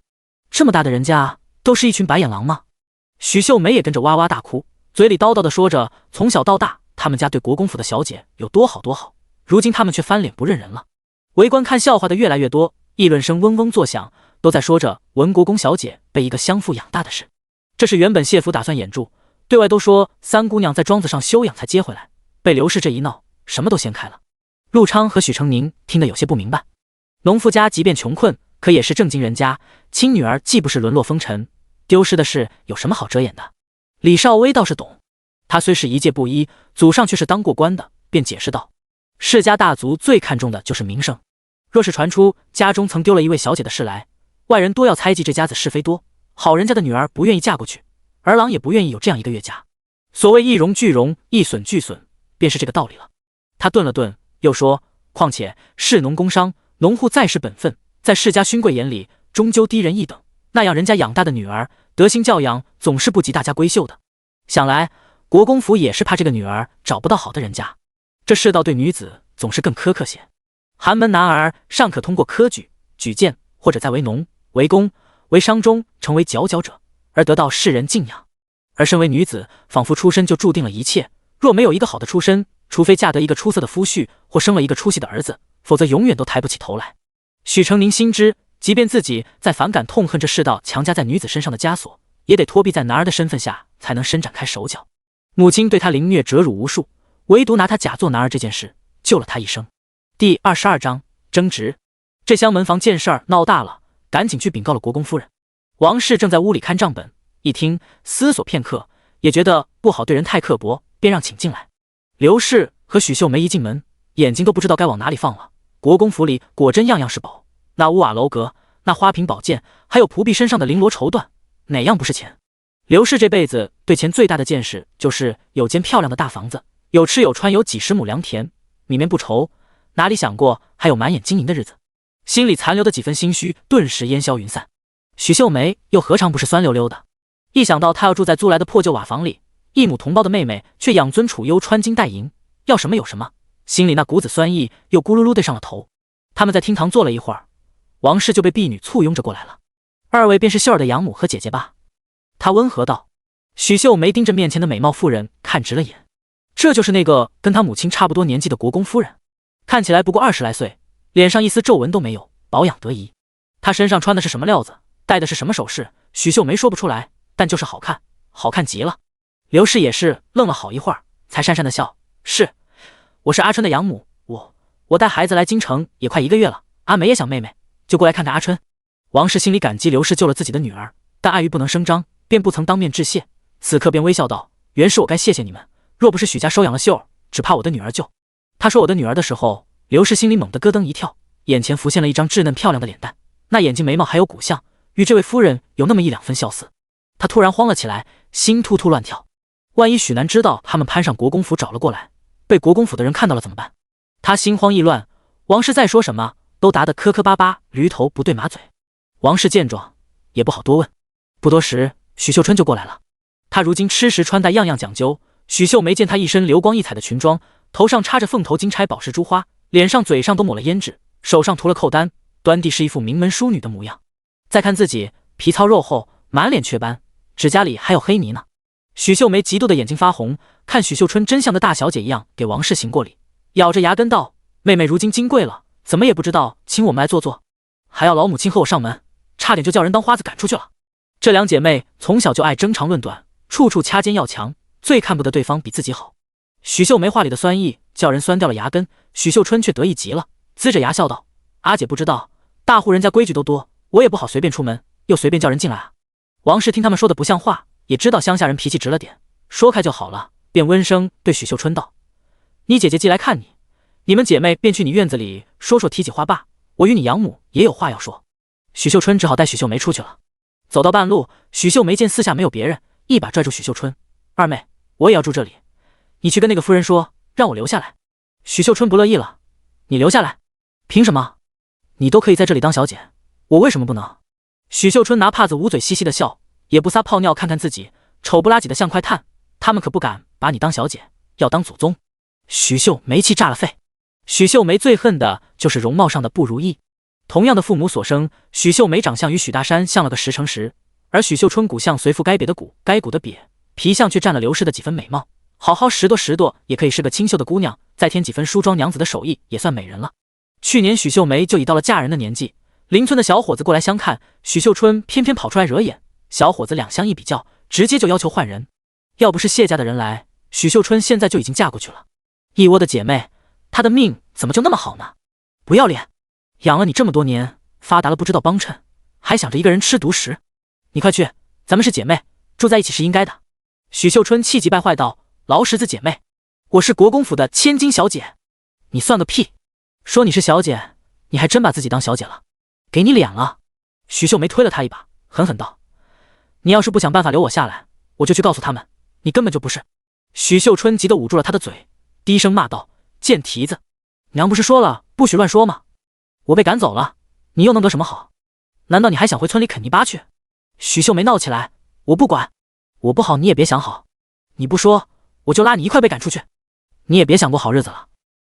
这么大的人家，都是一群白眼狼吗？”许秀梅也跟着哇哇大哭，嘴里叨叨的说着从小到大他们家对国公府的小姐有多好多好，如今他们却翻脸不认人了。围观看笑话的越来越多，议论声嗡嗡作响，都在说着文国公小姐被一个乡妇养大的事。这是原本谢府打算掩住，对外都说三姑娘在庄子上休养才接回来，被刘氏这一闹，什么都掀开了。陆昌和许成宁听得有些不明白，农夫家即便穷困，可也是正经人家，亲女儿既不是沦落风尘，丢失的事有什么好遮掩的？李少威倒是懂，他虽是一介布衣，祖上却是当过官的，便解释道：“世家大族最看重的就是名声，若是传出家中曾丢了一位小姐的事来，外人多要猜忌这家子是非多，好人家的女儿不愿意嫁过去，儿郎也不愿意有这样一个岳家。所谓一荣俱荣，一损俱损，便是这个道理了。”他顿了顿，又说：“况且士农工商，农户再是本分，在世家勋贵眼里，终究低人一等。那样人家养大的女儿，德行教养总是不及大家闺秀的。想来国公府也是怕这个女儿找不到好的人家，这世道对女子总是更苛刻些。寒门男儿尚可通过科举、举荐，或者再为农、为工、为商中成为佼佼者，而得到世人敬仰。而身为女子，仿佛出身就注定了一切，若没有一个好的出身，除非嫁得一个出色的夫婿，或生了一个出息的儿子，否则永远都抬不起头来。”许成宁心知，即便自己再反感痛恨这世道强加在女子身上的枷锁，也得托庇在男儿的身份下，才能伸展开手脚。母亲对他凌虐折辱无数，唯独拿他假作男儿这件事救了他一生。第22章争执。这厢门房见事儿闹大了，赶紧去禀告了国公夫人。王氏正在屋里看账本，一听思索片刻，也觉得不好对人太刻薄，便让请进来。刘氏和许秀梅一进门，眼睛都不知道该往哪里放了。国公府里果真样样是宝，那屋瓦楼阁，那花瓶宝剑，还有仆婢身上的绫罗绸缎，哪样不是钱？刘氏这辈子对钱最大的见识，就是有间漂亮的大房子，有吃有穿，有几十亩良田，米面不愁，哪里想过还有满眼金银的日子？心里残留的几分心虚顿时烟消云散。许秀梅又何尝不是酸溜溜的？一想到她要住在租来的破旧瓦房里，一母同胞的妹妹却养尊处优，穿金戴银，要什么有什么，心里那股子酸意又咕噜噜对上了头。他们在厅堂坐了一会儿，王氏就被婢女簇拥着过来了。二位便是秀儿的养母和姐姐吧？他温和道。许秀梅盯着面前的美貌妇人看直了眼，这就是那个跟她母亲差不多年纪的国公夫人，看起来不过20来岁，脸上一丝皱纹都没有，保养得宜。她身上穿的是什么料子，戴的是什么首饰，许秀梅说不出来，但就是好看，好看极了。刘氏也是愣了好一会儿，才讪讪的笑：“是，我是阿春的养母，我带孩子来京城也快1个月了，阿梅也想妹妹，就过来看看阿春。”王氏心里感激刘氏救了自己的女儿，但碍于不能声张，便不曾当面致谢。此刻便微笑道：“原是我该谢谢你们，若不是许家收养了秀儿，只怕我的女儿就……”他说我的女儿的时候，刘氏心里猛地咯噔一跳，眼前浮现了一张稚嫩漂亮的脸蛋，那眼睛眉毛还有骨相，与这位夫人有那么1、2分相似。他突然慌了起来，心突突乱跳。万一许南知道他们攀上国公府找了过来，被国公府的人看到了怎么办？他心慌意乱，王氏再说什么都答得磕磕巴巴，驴头不对马嘴。王氏见状也不好多问，不多时，许秀春就过来了。他如今吃食穿戴样样讲究，许秀梅见他一身流光溢彩的裙装，头上插着凤头金钗宝石珠花，脸上嘴上都抹了胭脂，手上涂了扣丹，端地是一副名门淑女的模样。再看自己，皮糙肉厚，满脸雀斑，指甲里还有黑泥呢。许秀梅嫉妒的眼睛发红，看许秀春真像个大小姐一样给王氏行过礼，咬着牙根道：“妹妹如今金贵了，怎么也不知道请我们来坐坐，还要老母亲和我上门，差点就叫人当花子赶出去了。”这两姐妹从小就爱争长论短，处处掐尖要强，最看不得对方比自己好。许秀梅话里的酸意叫人酸掉了牙根，许秀春却得意极了，呲着牙笑道：“阿姐不知道，大户人家规矩都多，我也不好随便出门，又随便叫人进来啊。”王氏听他们说的不像话，也知道乡下人脾气直了点，说开就好了，便温声对许秀春道：“你姐姐寄来看你，你们姐妹便去你院子里说说提起话罢，我与你养母也有话要说。”许秀春只好带许秀梅出去了。走到半路，许秀梅见四下没有别人，一把拽住许秀春：“二妹，我也要住这里，你去跟那个夫人说，让我留下来。”许秀春不乐意了：“你留下来？凭什么？你都可以在这里当小姐，我为什么不能？”许秀春拿帕子捂嘴嘻嘻的笑，也不撒泡尿看看自己，丑不拉几的像块炭，他们可不敢把你当小姐，要当祖宗。许秀梅气炸了肺。许秀梅最恨的就是容貌上的不如意。同样的父母所生，许秀梅长相与许大山像了个10成10，而许秀春骨相随父该瘪的骨，该骨的瘪，皮相却占了刘氏的几分美貌，好好拾掇也可以是个清秀的姑娘，再添几分梳妆娘子的手艺，也算美人了。去年许秀梅就已到了嫁人的年纪，邻村的小伙子过来相看，许秀春偏偏跑出来惹眼，小伙子两相一比较，直接就要求换人。要不是谢家的人来，许秀春现在就已经嫁过去了。一窝的姐妹，她的命怎么就那么好呢？不要脸！养了你这么多年，发达了不知道帮衬，还想着一个人吃独食。你快去，咱们是姐妹，住在一起是应该的。许秀春气急败坏道：“劳什子姐妹，我是国公府的千金小姐，你算个屁！说你是小姐，你还真把自己当小姐了，给你脸了。”许秀梅推了他一把，狠狠道：“你要是不想办法留我下来，我就去告诉他们，你根本就不是。”许秀春急得捂住了他的嘴，低声骂道：“贱蹄子，娘不是说了不许乱说吗？我被赶走了，你又能得什么好？难道你还想回村里啃泥巴去？”许秀梅闹起来：“我不管，我不好你也别想好，你不说我就拉你一块被赶出去，你也别想过好日子了。”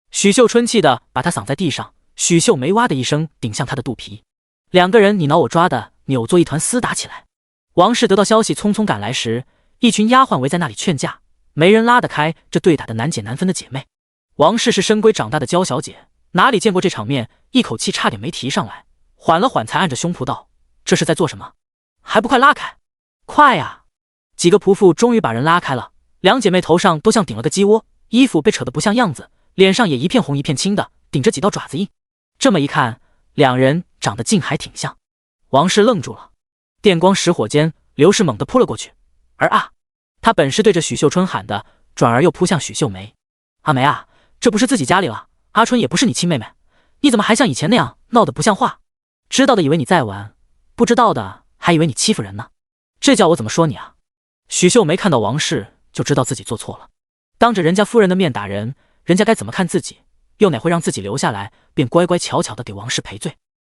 许秀春气得把他搡在地上，许秀梅哇的一声顶向他的肚皮，两个人你挠我抓的扭作一团厮打起来。王氏得到消息匆匆赶来时，一群丫鬟围在那里劝架，没人拉得开这对打的难解难分的姐妹。王氏是深闺长大的娇小姐，哪里见过这场面，一口气差点没提上来，缓了缓才按着胸脯道：“这是在做什么？还不快拉开！快呀！”几个仆妇终于把人拉开了，两姐妹头上都像顶了个鸡窝，衣服被扯得不像样子，脸上也一片红一片青的，顶着几道爪子印。这么一看，两人长得竟还挺像。王氏愣住了，电光石火间，刘氏猛地扑了过去，而他本是对着许秀春喊的，转而又扑向许秀梅：“阿梅啊，这不是自己家里了，阿春也不是你亲妹妹，你怎么还像以前那样闹得不像话？知道的以为你在玩，不知道的还以为你欺负人呢，这叫我怎么说你啊？”许秀梅看到王氏就知道自己做错了，当着人家夫人的面打人，人家该怎么看自己，又哪会让自己留下来，便乖乖巧巧的给王氏赔罪。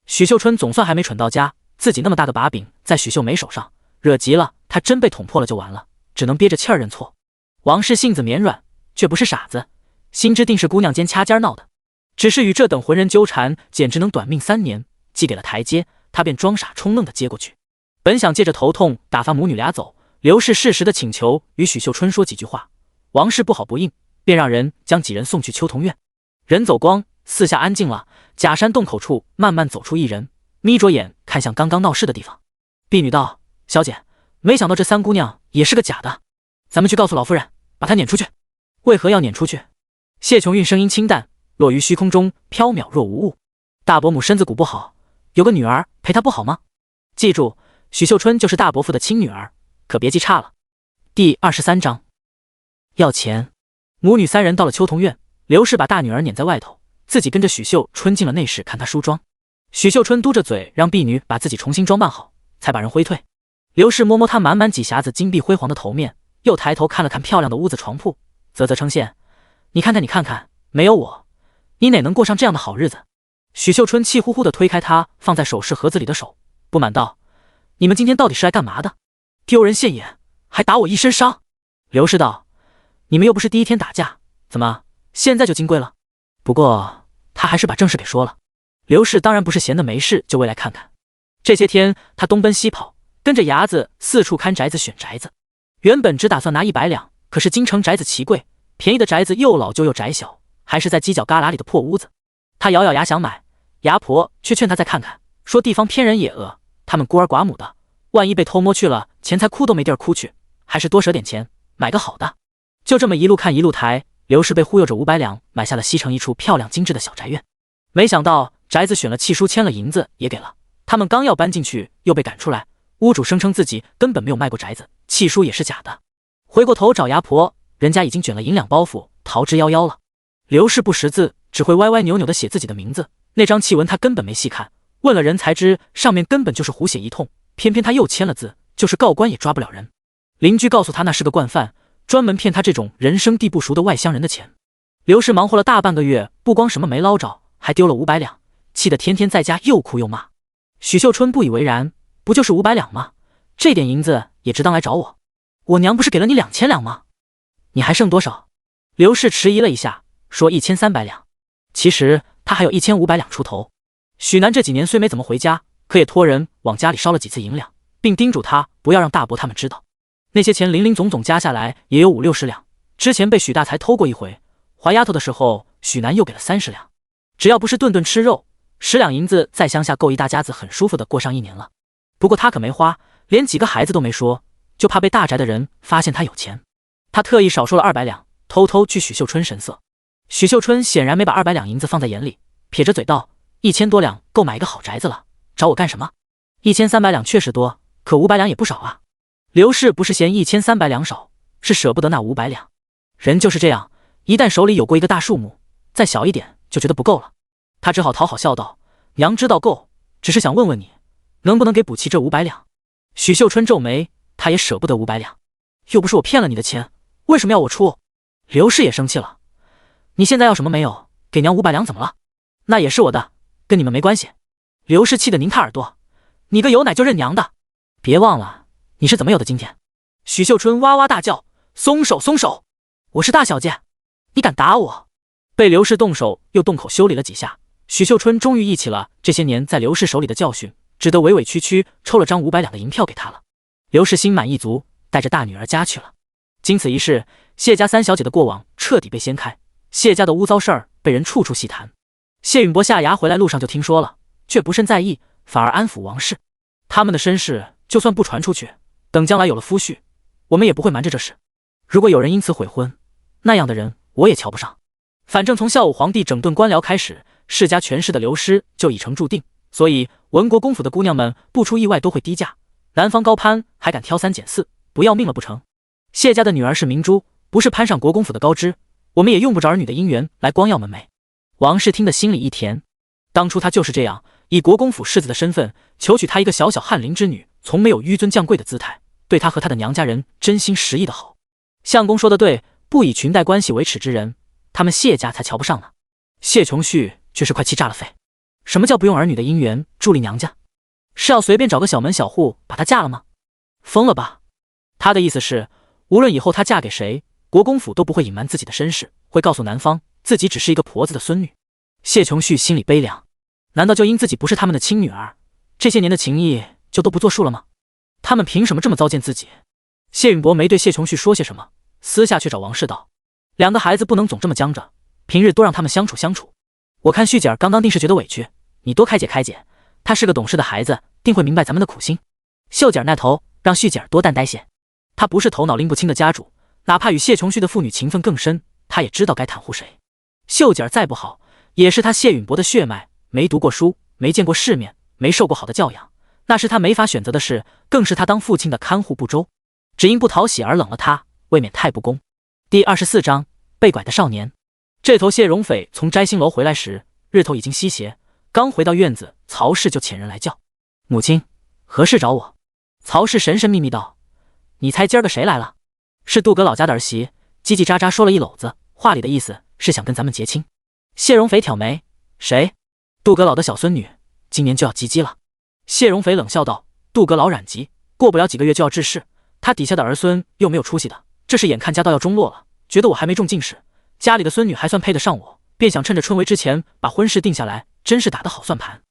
许秀春总算还没蠢到家，自己那么大个把柄在许秀梅手上，惹急了他真被捅破了就完了，只能憋着气儿认错。王氏性子绵软，却不是傻子，心知定是姑娘间掐尖闹的，只是与这等浑人纠缠，简直能短命3年。既给了台阶，他便装傻充愣的接过去，本想借着头痛打发母女俩走，刘氏适时的请求与许秀春说几句话，王氏不好不应，便让人将几人送去秋桐院。人走光，四下安静了，假山洞口处慢慢走出一人，眯着眼看向刚刚闹事的地方。婢女道：“小姐，没想到这三姑娘也是个假的，咱们去告诉老夫人，把她撵出去。”为何要撵出去？谢琼韵声音清淡，落于虚空中，飘渺若无物。大伯母身子骨不好，有个女儿陪她不好吗？记住，许秀春就是大伯父的亲女儿，可别记差了。第23章要钱。母女3人到了秋桐院，刘氏把大女儿撵在外头，自己跟着许秀春进了内室看她梳妆。许秀春嘟着嘴让婢女把自己重新装扮好，才把人挥退。刘氏摸摸她满满几匣子金碧辉煌的头面，又抬头看了看漂亮的屋子床铺，啧啧称羡：“你看看你看看，没有我，你哪能过上这样的好日子？”许秀春气呼呼地推开她放在首饰盒子里的手，不满道：“你们今天到底是来干嘛的？丢人现眼，还打我一身伤。”刘氏道：“你们又不是第一天打架，怎么现在就金贵了？”不过他还是把正事给说了。刘氏当然不是闲的没事就未来看看，这些天他东奔西跑，跟着伢子四处看宅子选宅子。原本只打算拿100两，可是京城宅子奇贵，便宜的宅子又老旧又窄小，还是在犄角旮旯里的破屋子。他咬咬牙想买，牙婆却劝他再看看，说地方偏人野恶，他们孤儿寡母的，万一被偷摸去了，钱财哭都没地儿哭去，还是多舍点钱买个好的。就这么一路看一路抬，刘氏被忽悠着500两买下了西城一处漂亮精致的小宅院。没想到宅子选了契书，签了银子也给了，他们刚要搬进去又被赶出来，屋主声称自己根本没有卖过宅子，契书也是假的。回过头找牙婆，人家已经卷了银两包袱逃之夭夭了。刘氏不识字，只会歪歪扭扭的写自己的名字，那张契文他根本没细看，问了人才知上面根本就是胡写一通，偏偏他又签了字，就是告官也抓不了人。邻居告诉他那是个惯犯，专门骗他这种人生地不熟的外乡人的钱。刘氏忙活了大半个月，不光什么没捞着，还丢了500两，气得天天在家又哭又骂。许秀春不以为然，不就是500两吗？这点银子也值当来找我？我娘不是给了你2000两吗？你还剩多少？刘氏迟疑了一下，说1300两。其实他还有1500两出头。许南这几年虽没怎么回家，可也托人往家里烧了几次银两，并叮嘱他不要让大伯他们知道。那些钱零零总总加下来也有50-60两，之前被许大才偷过一回，怀丫头的时候许南又给了30两。只要不是顿顿吃肉，10两银子在乡下够一大家子很舒服的过上1年了。不过他可没花，连几个孩子都没说，就怕被大宅的人发现他有钱。他特意少说了200两，偷偷去许秀春神色。许秀春显然没把200两银子放在眼里，撇着嘴道：1000多两够买一个好宅子了，找我干什么？1300两确实多，可500两也不少啊。刘氏不是嫌1300两少，是舍不得那500两。人就是这样，一旦手里有过一个大数目，再小一点就觉得不够了。他只好讨好笑道：娘知道够，只是想问问你，能不能给补齐这500两？许秀春皱眉，他也舍不得500两，又不是我骗了你的钱，为什么要我出？刘氏也生气了，你现在要什么没有，给娘500两怎么了？那也是我的，跟你们没关系。刘氏气得拧他耳朵，你个有奶就认娘的，别忘了你是怎么有的今天。许秀春哇哇大叫，松手松手，我是大小姐，你敢打我？被刘氏动手又动口修理了几下，许秀春终于忆起了这些年在刘氏手里的教训，只得委委屈屈抽了张500两的银票给他了。刘氏心满意足，带着大女儿家去了。经此一事，谢家3小姐的过往彻底被掀开，谢家的污糟事儿被人处处细谈。谢允伯下衙回来路上就听说了，却不甚在意，反而安抚王氏。他们的身世就算不传出去，等将来有了夫婿，我们也不会瞒着这事。如果有人因此悔婚，那样的人我也瞧不上。反正从孝武皇帝整顿官僚开始，世家权势的流失就已成注定，所以文国公府的姑娘们不出意外都会低价，南方高攀还敢挑3拣4，不要命了不成？谢家的女儿是明珠，不是攀上国公府的高枝，我们也用不着儿女的姻缘来光耀门楣。王氏听得心里一甜，当初他就是这样以国公府世子的身份求娶她一个小小翰林之女，从没有纡尊降贵的姿态，对她和她的娘家人真心实意的好。相公说的对，不以裙带关系为耻之人，他们谢家才瞧不上呢。谢琼旭却是快气炸了肺，什么叫不用儿女的姻缘助力娘家？是要随便找个小门小户把她嫁了吗？疯了吧？他的意思是，无论以后她嫁给谁，国公府都不会隐瞒自己的身世，会告诉男方自己只是一个婆子的孙女。谢琼旭心里悲凉，难道就因自己不是他们的亲女儿，这些年的情谊就都不作数了吗？他们凭什么这么糟践自己？谢允伯没对谢琼旭说些什么，私下去找王氏道：2个孩子不能总这么僵着，平日多让他们相处相处。我看旭姐儿刚刚定是觉得委屈，你多开解开解，她是个懂事的孩子，定会明白咱们的苦心。秀姐儿那头让旭姐儿多担待些，她不是头脑拎不清的家主，哪怕与谢琼旭的父女情分更深，她也知道该袒护谁。秀姐儿再不好，也是她谢允伯的血脉，没读过书，没见过世面，没受过好的教养，那是她没法选择的事，更是她当父亲的看护不周，只因不讨喜而冷了她，未免太不公。第24章被拐的少年。这头谢荣斐从摘星楼回来时，日头已经西斜，刚回到院子，曹氏就遣人来叫：母亲，何事找我？曹氏神神秘秘道：你猜今儿个谁来了？是杜阁老家的儿媳，叽叽喳喳说了一篓子，话里的意思是想跟咱们结亲。谢荣斐挑眉：谁？杜阁老的小孙女，今年就要及笄了。谢荣斐冷笑道：杜阁老染疾，过不了几个月就要致仕，他底下的儿孙又没有出息的，这是眼看家道要中落了，觉得我还没中进士，家里的孙女还算配得上我，便想趁着春闱之前把婚事定下来，真是打得好算盘。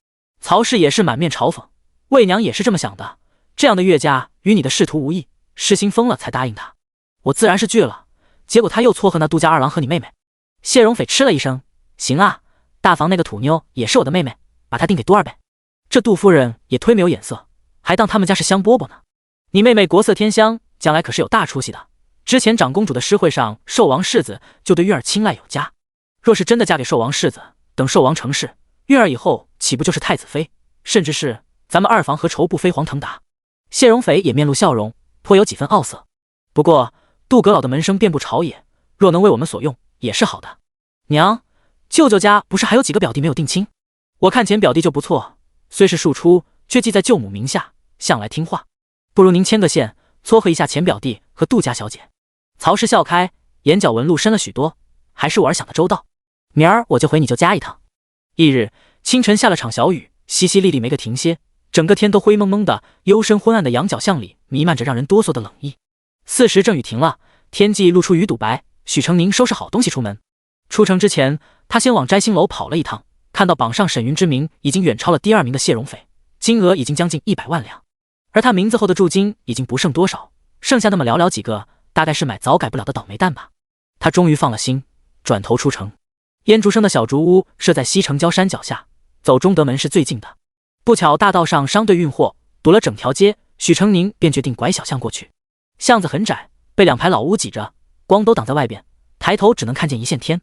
曹氏也是满面嘲讽，魏娘也是这么想的，这样的岳家与你的仕途无异，失心疯了才答应他。我自然是拒了，结果他又撮合那杜家二郎和你妹妹。谢荣斐嗤了一声，行啊，大房那个土妞也是我的妹妹，把她定给杜二呗。这杜夫人也忒没有眼色，还当他们家是香饽饽呢。你妹妹国色天香，将来可是有大出息的。之前长公主的诗会上，寿王世子就对月儿青睐有加。若是真的嫁给寿王世子，等寿王成事，月儿以后岂不就是太子妃，甚至是咱们二房和绸布飞黄腾达？谢荣斐也面露笑容，颇有几分傲色。不过杜阁老的门生遍布朝野，若能为我们所用，也是好的。娘，舅舅家不是还有几个表弟没有定亲？我看前表弟就不错，虽是庶出，却记在舅母名下，向来听话。不如您牵个线，撮合一下前表弟和杜家小姐。曹氏笑开，眼角纹路深了许多，还是我儿想的周到。明儿我就回你舅家一趟。翌日清晨下了场小雨，淅淅沥沥没个停歇，整个天都灰蒙蒙的，幽深昏暗的羊角巷里弥漫着让人哆嗦的冷意。4时阵雨停了，天际露出鱼肚白。许成宁收拾好东西出门。出城之前，他先往摘星楼跑了一趟，看到榜上沈云之名已经远超了第2名的谢荣斐，金额已经将近100万两，而他名字后的驻金已经不剩多少，剩下那么寥寥几个，大概是买早改不了的倒霉蛋吧。他终于放了心，转头出城。烟竹生的小竹屋设在西城郊山脚下，走中德门是最近的。不巧大道上商队运货堵了整条街，许成宁便决定拐小巷过去。巷子很窄，被2排老屋挤着，光都挡在外边，抬头只能看见一线天。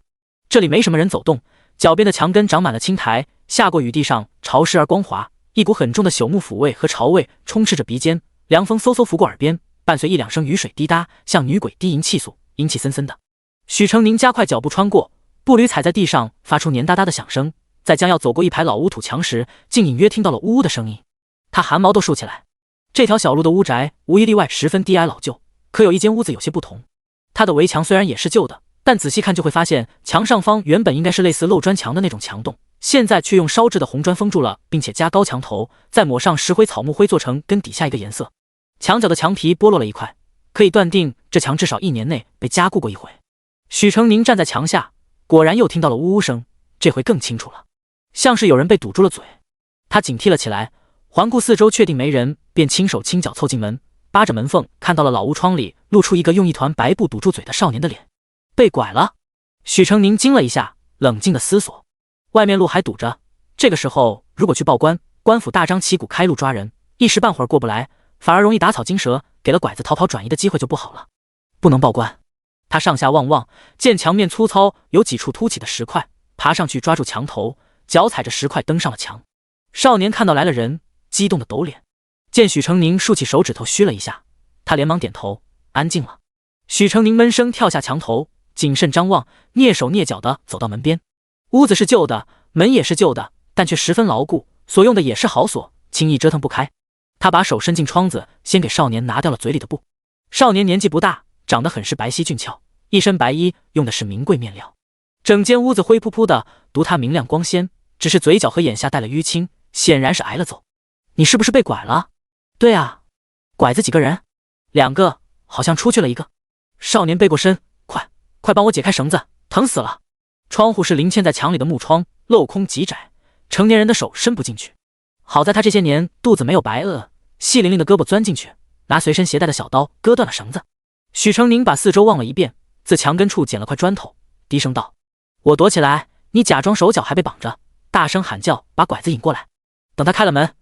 这里没什么人走动，脚边的墙根长满了青苔，下过雨地上潮湿而光滑，一股很重的朽木腐味和潮味充斥着鼻尖，凉风嗖嗖拂过耳边，伴随1-2声雨水滴答，像女鬼低吟气诉，阴气森森的。许成宁加快脚步穿过，步履踩在地上发出黏哒哒的响声，在将要走过1排老屋土墙时，竟隐约听到了呜呜的声音。他汗毛都竖起来。这条小路的屋宅无一例外十分低矮老旧，可有一间屋子有些不同。它的围墙虽然也是旧的，但仔细看就会发现墙上方原本应该是类似漏砖墙的那种墙洞，现在却用烧制的红砖封住了，并且加高墙头，再抹上石灰草木灰做成跟底下一个颜色。墙角的墙皮剥落了一块，可以断定这墙至少1年内被加固过一回。许成宁站在墙下，果然又听到了呜呜声，这回更清楚了，像是有人被堵住了嘴。他警惕了起来，环顾四周确定没人，便轻手轻脚凑进门，扒着门缝看到了老屋窗里露出一个用一团白布堵住嘴的少年的脸。被拐了。许成宁惊了一下，冷静的思索，外面路还堵着，这个时候如果去报官，官府大张旗鼓开路抓人，一时半会儿过不来，反而容易打草惊蛇，给了拐子逃跑转移的机会就不好了。不能报官。他上下望望，见墙面粗糙，有几处凸起的石块，爬上去抓住墙头，脚踩着石块登上了墙。少年看到来了人，激动的抖脸。见许成宁竖起手指头虚了一下，他连忙点头，安静了。许成宁闷声跳下墙头，谨慎张望，蹑手蹑脚地走到门边。屋子是旧的，门也是旧的，但却十分牢固，所用的也是好锁，轻易折腾不开。他把手伸进窗子，先给少年拿掉了嘴里的布。少年年纪不大，长得很是白皙俊俏，一身白衣，用的是名贵面料。整间屋子灰扑扑的，独他明亮光鲜，只是嘴角和眼下带了淤青，显然是挨了揍。你是不是被拐了？对啊。拐子几个人？2个，好像出去了一个。少年背过身，快帮我解开绳子，疼死了。窗户是临嵌在墙里的木窗，镂空极窄，成年人的手伸不进去。好在他这些年肚子没有白饿，细伶俐的胳膊钻进去，拿随身携带的小刀割断了绳子。许成宁把四周望了一遍，自墙根处捡了块砖头，低声道：我躲起来，你假装手脚还被绑着，大声喊叫把拐子引过来。等他开了门，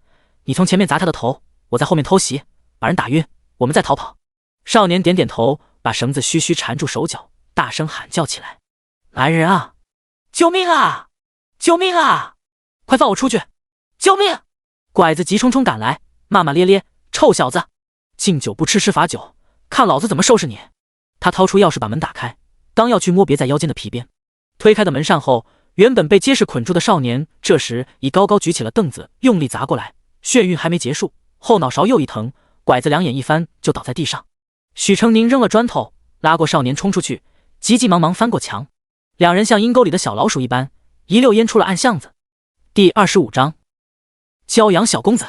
你从前面砸他的头，我在后面偷袭，把人打晕，我们再逃跑。少年点点头，把绳子虚虚缠住手脚，大声喊叫起来：来人啊！救命啊！救命啊！快放我出去！救命！拐子急冲冲赶来，骂骂咧咧：臭小子，敬酒不吃罚酒，看老子怎么收拾你！他掏出钥匙把门打开，刚要去摸别在腰间的皮鞭，推开的门扇后，原本被结实捆住的少年这时已高高举起了凳子，用力砸过来。眩晕还没结束，后脑勺又一疼，拐子两眼一翻就倒在地上。许成宁扔了砖头，拉过少年冲出去，急急忙忙翻过墙。两人像阴沟里的小老鼠一般，一溜烟出了暗巷子。第25章，骄阳小公子。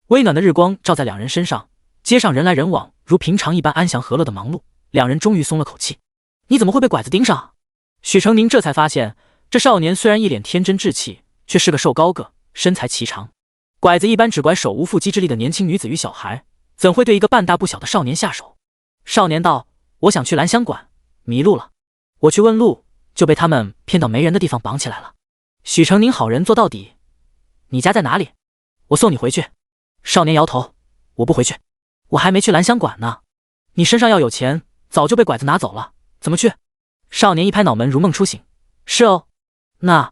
微暖的日光照在两人身上，街上人来人往，如平常一般安详和乐的忙碌。两人终于松了口气。你怎么会被拐子盯上？许成宁这才发现，这少年虽然一脸天真稚气，却是个瘦高个，身材颀长。拐子一般只拐手无缚鸡之力的年轻女子与小孩，怎会对一个半大不小的少年下手？少年道：“我想去兰香馆，迷路了。我去问路，就被他们骗到没人的地方绑起来了。许成宁好人做到底，你家在哪里？我送你回去。”少年摇头：“我不回去，我还没去兰香馆呢。你身上要有钱，早就被拐子拿走了，怎么去？”少年一拍脑门，如梦初醒：“是哦，那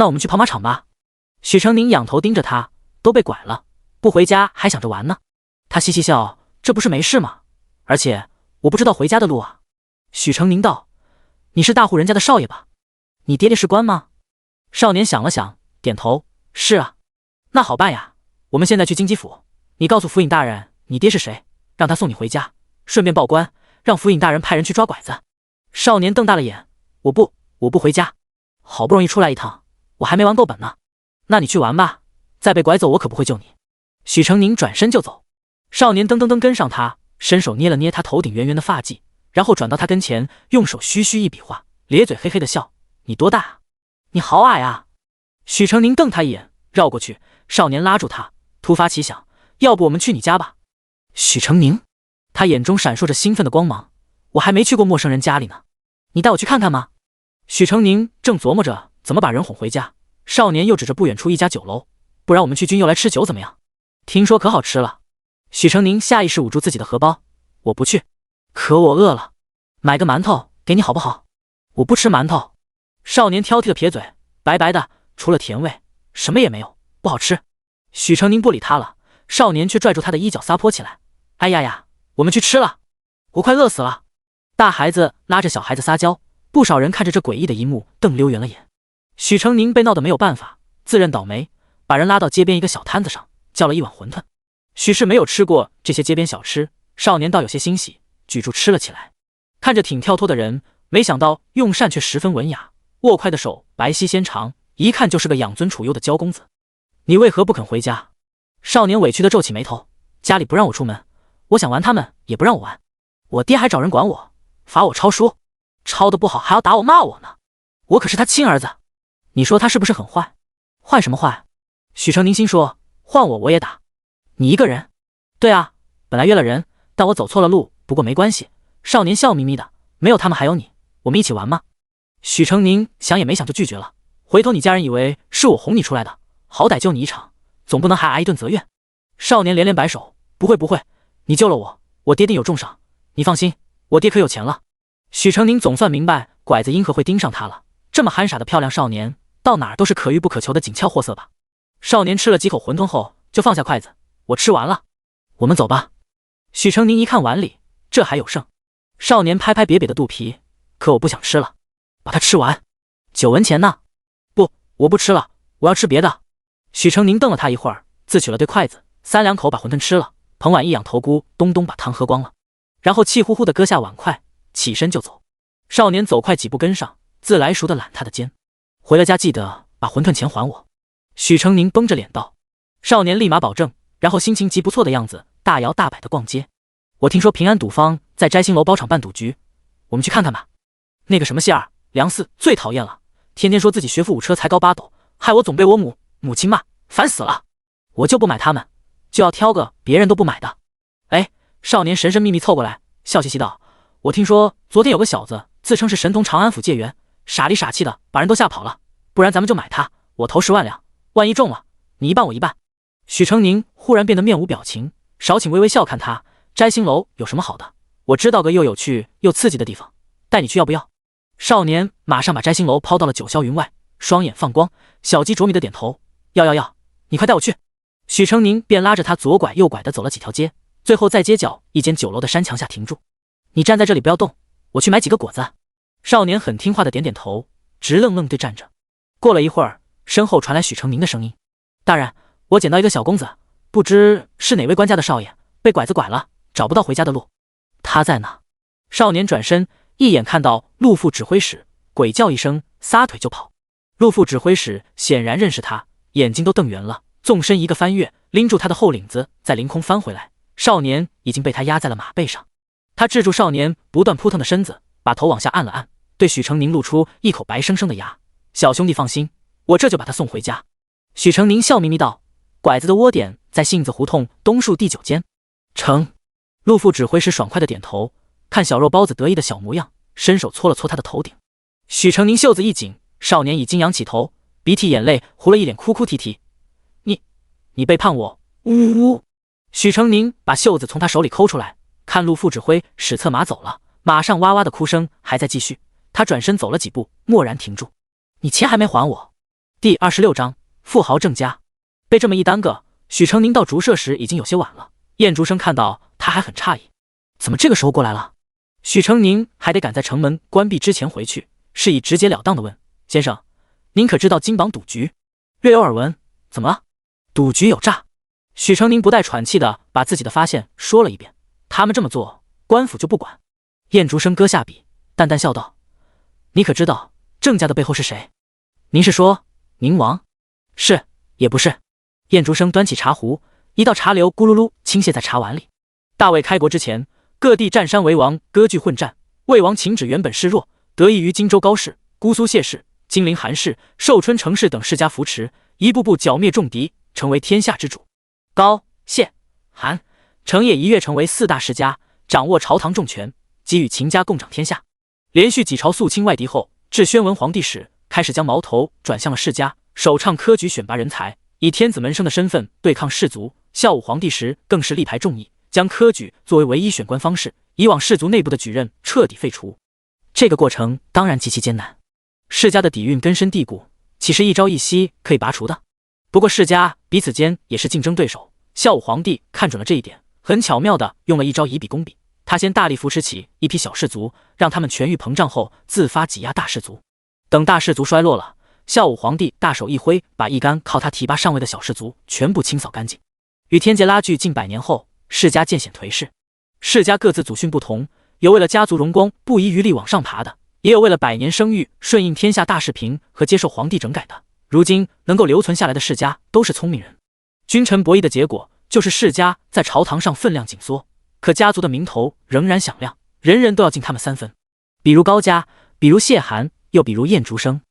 我们去跑马场吧。”许成宁仰头盯着他，都被拐了，不回家还想着玩呢。他嘻嘻笑：“这不是没事吗？而且我不知道回家的路啊。”许成宁道：“你是大户人家的少爷吧？你爹爹是官吗？”少年想了想，点头：“是啊。”那好办呀，我们现在去京畿府，你告诉府尹大人你爹是谁，让他送你回家，顺便报官，让府尹大人派人去抓拐子。少年瞪大了眼：“我不回家，好不容易出来一趟，我还没玩够本呢。”“那你去玩吧，再被拐走我可不会救你。”许成宁转身就走。少年噔噔噔跟上他，伸手捏了捏他头顶圆圆的发髻，然后转到他跟前，用手虚虚一比划，咧嘴嘿嘿的笑：“你多大啊？你好矮啊！”许成宁瞪他一眼，绕过去。少年拉住他，突发奇想：“要不我们去你家吧？”许成宁，他眼中闪烁着兴奋的光芒：“我还没去过陌生人家里呢，你带我去看看吗？”许成宁正琢磨着怎么把人哄回家，少年又指着不远处一家酒楼：“不然我们去君佑来吃酒怎么样？听说可好吃了。”许成宁下意识捂住自己的荷包：“我不去，可我饿了，买个馒头给你好不好？”“我不吃馒头。”少年挑剔的撇嘴：“白白的，除了甜味，什么也没有，不好吃。”许成宁不理他了，少年却拽住他的衣角撒泼起来：“哎呀呀，我们去吃了，我快饿死了！”大孩子拉着小孩子撒娇，不少人看着这诡异的一幕瞪溜圆了眼。许成宁被闹得没有办法，自认倒霉，把人拉到街边一个小摊子上，叫了一碗馄饨。许是没有吃过这些街边小吃，少年倒有些欣喜，举箸吃了起来。看着挺跳脱的人，没想到用膳却十分文雅，握筷的手白皙纤长，一看就是个养尊处优的娇公子。“你为何不肯回家？”少年委屈地皱起眉头：“家里不让我出门，我想玩他们也不让我玩，我爹还找人管我，罚我抄书，抄得不好还要打我骂我呢。我可是他亲儿子，你说他是不是很坏？”“坏什么坏？”许成宁心说：“换我也打。”“你一个人？”“对啊，本来约了人，但我走错了路，不过没关系。”少年笑眯眯的：“没有他们还有你，我们一起玩吗？”许成宁想也没想就拒绝了：“回头你家人以为是我哄你出来的，好歹救你一场，总不能还挨一顿责怨。”少年连连摆手：“不会不会，你救了我，我爹定有重赏，你放心，我爹可有钱了。”许成宁总算明白拐子因何会盯上他了，这么憨傻的漂亮少年，到哪儿都是可遇不可求的紧俏货色吧。少年吃了几口馄饨后就放下筷子：“我吃完了，我们走吧。”许成宁一看碗里这还有剩，少年拍拍瘪瘪的肚皮：“可我不想吃了，把它吃完。9文钱呢？”“不，我不吃了，我要吃别的。”许成宁瞪了他一会儿，自取了对筷子，3两口把馄饨吃了，捧碗一仰头箍，咚咚把汤喝光了，然后气呼呼地搁下碗筷，起身就走。少年走快几步跟上，自来熟地揽他的肩：“回了家记得把馄饨钱还我。”许成宁绷着脸道。少年立马保证，然后心情极不错的样子，大摇大摆地逛街。“我听说平安赌坊在摘星楼包场办赌局，我们去看看吧。”“那个什么谢儿、梁四最讨厌了，天天说自己学富五车才高八斗，害我总被我母亲骂，烦死了。我就不买他们，就要挑个别人都不买的。”“哎！”少年神神秘秘凑过来，笑嘻嘻道：“我听说昨天有个小子自称是神童长安府解元，傻里傻气的把人都吓跑了，不然咱们就买他，我投10万两，万一中了，你一半我一半。”许成宁忽然变得面无表情，少顷微微笑看他：“摘星楼有什么好的？我知道个又有趣又刺激的地方，带你去要不要？”少年马上把摘星楼抛到了九霄云外，双眼放光，小鸡啄米的点头：“要，你快带我去。”许成宁便拉着他左拐右拐的走了几条街，最后在街角一间酒楼的山墙下停住：“你站在这里不要动，我去买几个果子。”少年很听话的点点头，直愣愣地站着。过了一会儿，身后传来许成宁的声音：“大人，我捡到一个小公子，不知是哪位官家的少爷，被拐子拐了，找不到回家的路。他在哪？”少年转身一眼看到陆副指挥使，鬼叫一声，撒腿就跑。陆副指挥使显然认识他，眼睛都瞪圆了，纵身一个翻跃，拎住他的后领子，在凌空翻回来。少年已经被他压在了马背上，他制住少年不断扑腾的身子，把头往下按了按，对许成宁露出一口白生生的牙：“小兄弟放心，我这就把他送回家。”许成宁笑眯眯道：“拐子的窝点在杏子胡同东树第9间。”成。陆副指挥使爽快的点头，看小肉包子得意的小模样，伸手搓了搓他的头顶。许成宁袖子一紧，少年已经仰起头，鼻涕眼泪糊了一脸，哭哭啼啼。你背叛我！呜呜呜！许成宁把袖子从他手里抠出来，看陆副指挥使策马走了，马上哇哇的哭声还在继续。他转身走了几步，蓦然停住。你钱还没还我！第26章富豪郑家。被这么一耽搁，许成宁到竹舍时已经有些晚了。燕竹生看到他还很诧异，怎么这个时候过来了？许成宁还得赶在城门关闭之前回去，是以直截了当的问：先生，您可知道金榜赌局？略有耳闻，怎么了？赌局有诈。许成宁不带喘气的把自己的发现说了一遍。他们这么做，官府就不管。燕竹生搁下笔，淡淡笑道：你可知道郑家的背后是谁？您是说宁王？是也不是。燕竹生端起茶壶，一道茶流咕噜噜倾泻在茶碗里。大魏开国之前，各地占山为王，割据混战。魏王秦止原本示弱，得益于荆州高氏、姑苏谢氏、金陵韩氏、寿春程氏等世家扶持，一步步剿灭重敌，成为天下之主。高、谢、韩、程也一跃成为4大世家，掌握朝堂重权，给予秦家共掌天下。连续几朝肃清外敌后，至宣文皇帝时，开始将矛头转向了世家，首倡科举选拔人才，以天子门生的身份对抗士族。孝武皇帝时更是力排众议，将科举作为唯一选官方式，以往士族内部的举任彻底废除。这个过程当然极其艰难，世家的底蕴根深蒂固，岂是一朝一夕可以拔除的？不过世家彼此间也是竞争对手，孝武皇帝看准了这一点，很巧妙地用了一招以彼攻彼。他先大力扶持起一批小氏族，让他们权欲膨胀后自发挤压大氏族。等大氏族衰落了，孝武皇帝大手一挥，把一干靠他提拔上位的小氏族全部清扫干净。与天劫拉锯近100年后，世家渐显颓势。世家各自祖训不同，有为了家族荣光不遗余力往上爬的，也有为了百年声誉、顺应天下大势平和接受皇帝整改的。如今能够留存下来的世家都是聪明人。君臣博弈的结果就是世家在朝堂上分量紧缩，可家族的名头仍然响亮，人人都要敬他们3分。比如高家，比如谢寒，又比如燕竹生。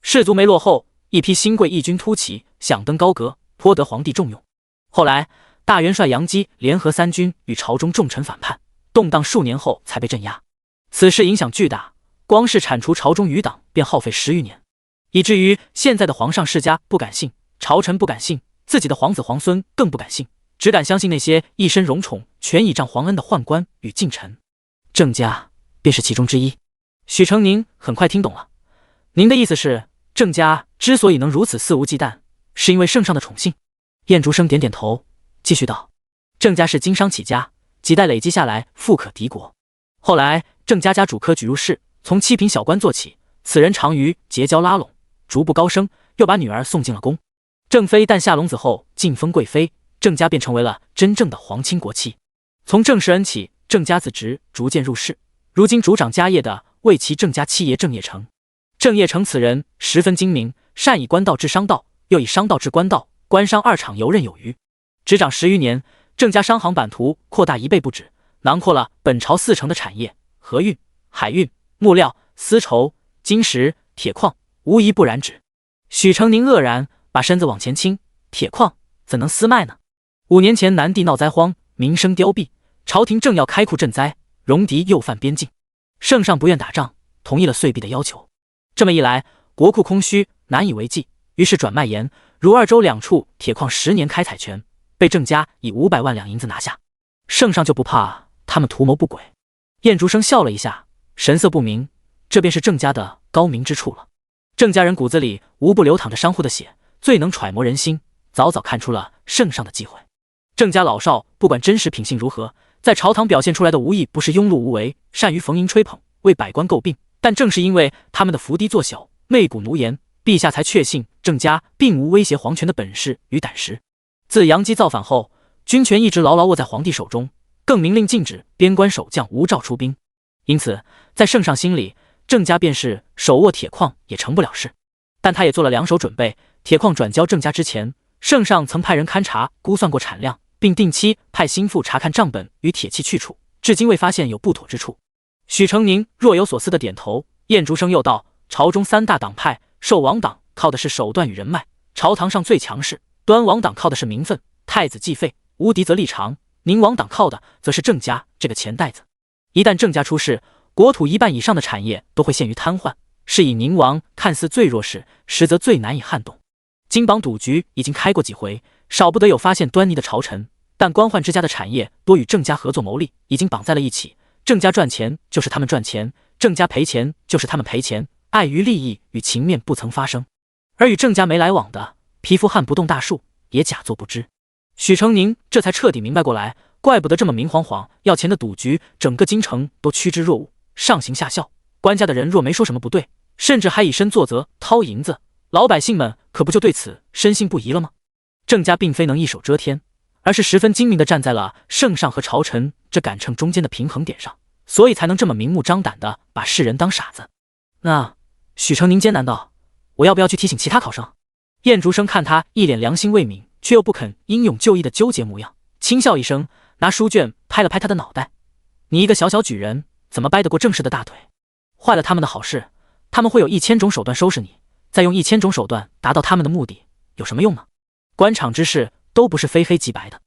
士族没落后，一批新贵义军突起，想登高阁，颇得皇帝重用。后来大元帅杨基联合3军与朝中重臣反叛，动荡数年后才被镇压。此事影响巨大，光是铲除朝中余党便耗费10余年，以至于现在的皇上世家不敢信，朝臣不敢信，自己的皇子皇孙更不敢信，只敢相信那些一身荣宠、全倚仗皇恩的宦官与近臣。郑家便是其中之一。许成宁很快听懂了，您的意思是，郑家之所以能如此肆无忌惮，是因为圣上的宠幸？燕竹生点点头，继续道：郑家是经商起家，几代累积下来富可敌国。后来郑家家主科举入仕，从7品小官做起，此人长于结交拉拢，逐步高升，又把女儿送进了宫。郑妃诞下龙子后晋封贵妃，郑家便成为了真正的皇亲国戚。从郑世恩起，郑家子侄逐渐入仕，如今主掌家业的为其郑家七爷郑业成。郑业成此人十分精明，善以官道治商道，又以商道治官道，官商2场游刃有余。执掌10余年，郑家商行版图扩大1倍不止，囊括了本朝4成的产业，河运、海运、木料、丝绸、金石、铁矿，无一不染指。许成宁愕然，把身子往前倾，铁矿怎能私卖呢？5年前南地闹灾荒，民生凋敝，朝廷正要开库赈灾，戎狄又犯边境，圣上不愿打仗，同意了岁币的要求。这么一来，国库空虚，难以为继，于是转卖盐、如二州2处铁矿10年开采权，被郑家以500万两银子拿下。圣上就不怕他们图谋不轨？燕竹生笑了一下，神色不明，这便是郑家的高明之处了。郑家人骨子里无不流淌着商户的血，最能揣摩人心，早早看出了圣上的忌讳。郑家老少不管真实品性如何，在朝堂表现出来的无异不是庸碌无为，善于逢迎吹捧，为百官诟病。但正是因为他们的伏低作小，媚骨奴颜，陛下才确信郑家并无威胁皇权的本事与胆识。自杨基造反后，军权一直牢牢握在皇帝手中，更明令禁止边关守将无诏出兵。因此在圣上心里，郑家便是手握铁矿也成不了事。但他也做了2手准备，铁矿转交郑家之前，圣上曾派人勘察估算过产量，并定期派心腹查看账本与铁器去处，至今未发现有不妥之处。许成宁若有所思的点头。燕竹生又道：朝中3大党派，寿王党靠的是手段与人脉，朝堂上最强势；端王党靠的是名分，太子继废，无敌则立长；宁王党靠的则是郑家这个钱袋子。一旦郑家出事，国土一半以上的产业都会陷于瘫痪，是以宁王看似最弱势，实则最难以撼动。金榜赌局已经开过几回，少不得有发现端倪的朝臣，但官宦之家的产业多与郑家合作谋利，已经绑在了一起。郑家赚钱就是他们赚钱，郑家赔钱就是他们赔钱，碍于利益与情面不曾发生。而与郑家没来往的，皮肤汉不动大树，也假作不知。许成宁这才彻底明白过来，怪不得这么明晃晃要钱的赌局，整个京城都趋之若鹜，上行下效。官家的人若没说什么不对，甚至还以身作则掏银子，老百姓们可不就对此深信不疑了吗？郑家并非能一手遮天，而是十分精明地站在了圣上和朝臣这杆秤中间的平衡点上，所以才能这么明目张胆地把世人当傻子。那许成宁艰难道我要不要去提醒其他考生？燕竹生看他一脸良心未泯，却又不肯英勇就义的纠结模样，轻笑一声，拿书卷拍了拍他的脑袋：“你一个小小举人，怎么掰得过正式的大腿？坏了他们的好事，他们会有1000种手段收拾你，再用1000种手段达到他们的目的，有什么用呢？官场之事都不是非黑即白的，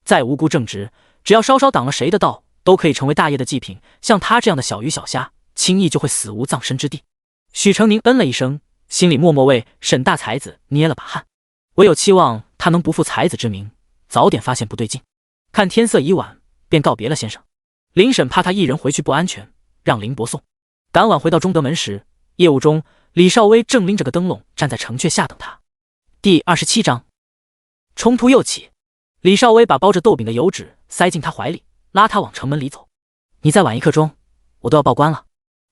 再无辜正直，只要稍稍挡了谁的道，都可以成为大业的祭品。像他这样的小鱼小虾，轻易就会死无葬身之地。”许成宁嗯了一声，心里默默为沈大才子捏了把汗，唯有期望他能不负才子之名，早点发现不对劲。看天色已晚，便告别了先生。林沈怕他一人回去不安全，让林伯送。赶晚回到中德门时，夜雾中李少威正拎着个灯笼站在城阙下等他。第27章，冲突又起。李少威把包着豆饼的油纸塞进他怀里，拉他往城门里走。你再晚1刻钟，我都要报官了。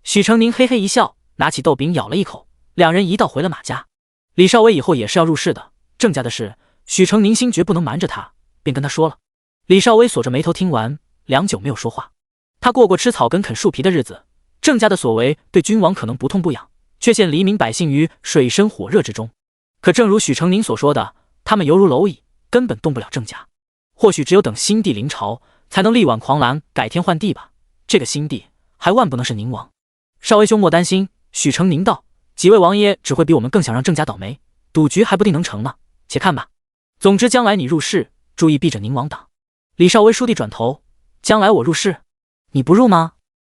许成宁嘿嘿一笑，拿起豆饼咬了一口，两人一道回了马家。李少威以后也是要入仕的，郑家的事，许成宁心觉不能瞒着他，便跟他说了。李少威锁着眉头听完，良久没有说话。他过吃草根啃树皮的日子，郑家的所为对君王可能不痛不痒，却陷黎民百姓于水深火热之中。可正如许成宁所说的，他们犹如蝼蚁，根本动不了郑家。或许只有等新帝临朝，才能力挽狂澜，改天换地吧。这个新帝还万不能是宁王。少威兄莫担心，许成宁道，几位王爷只会比我们更想让郑家倒霉，赌局还不定能成呢，且看吧。总之将来你入仕，注意避着宁王党。李少威倏地转头，将来我入仕，你不入吗？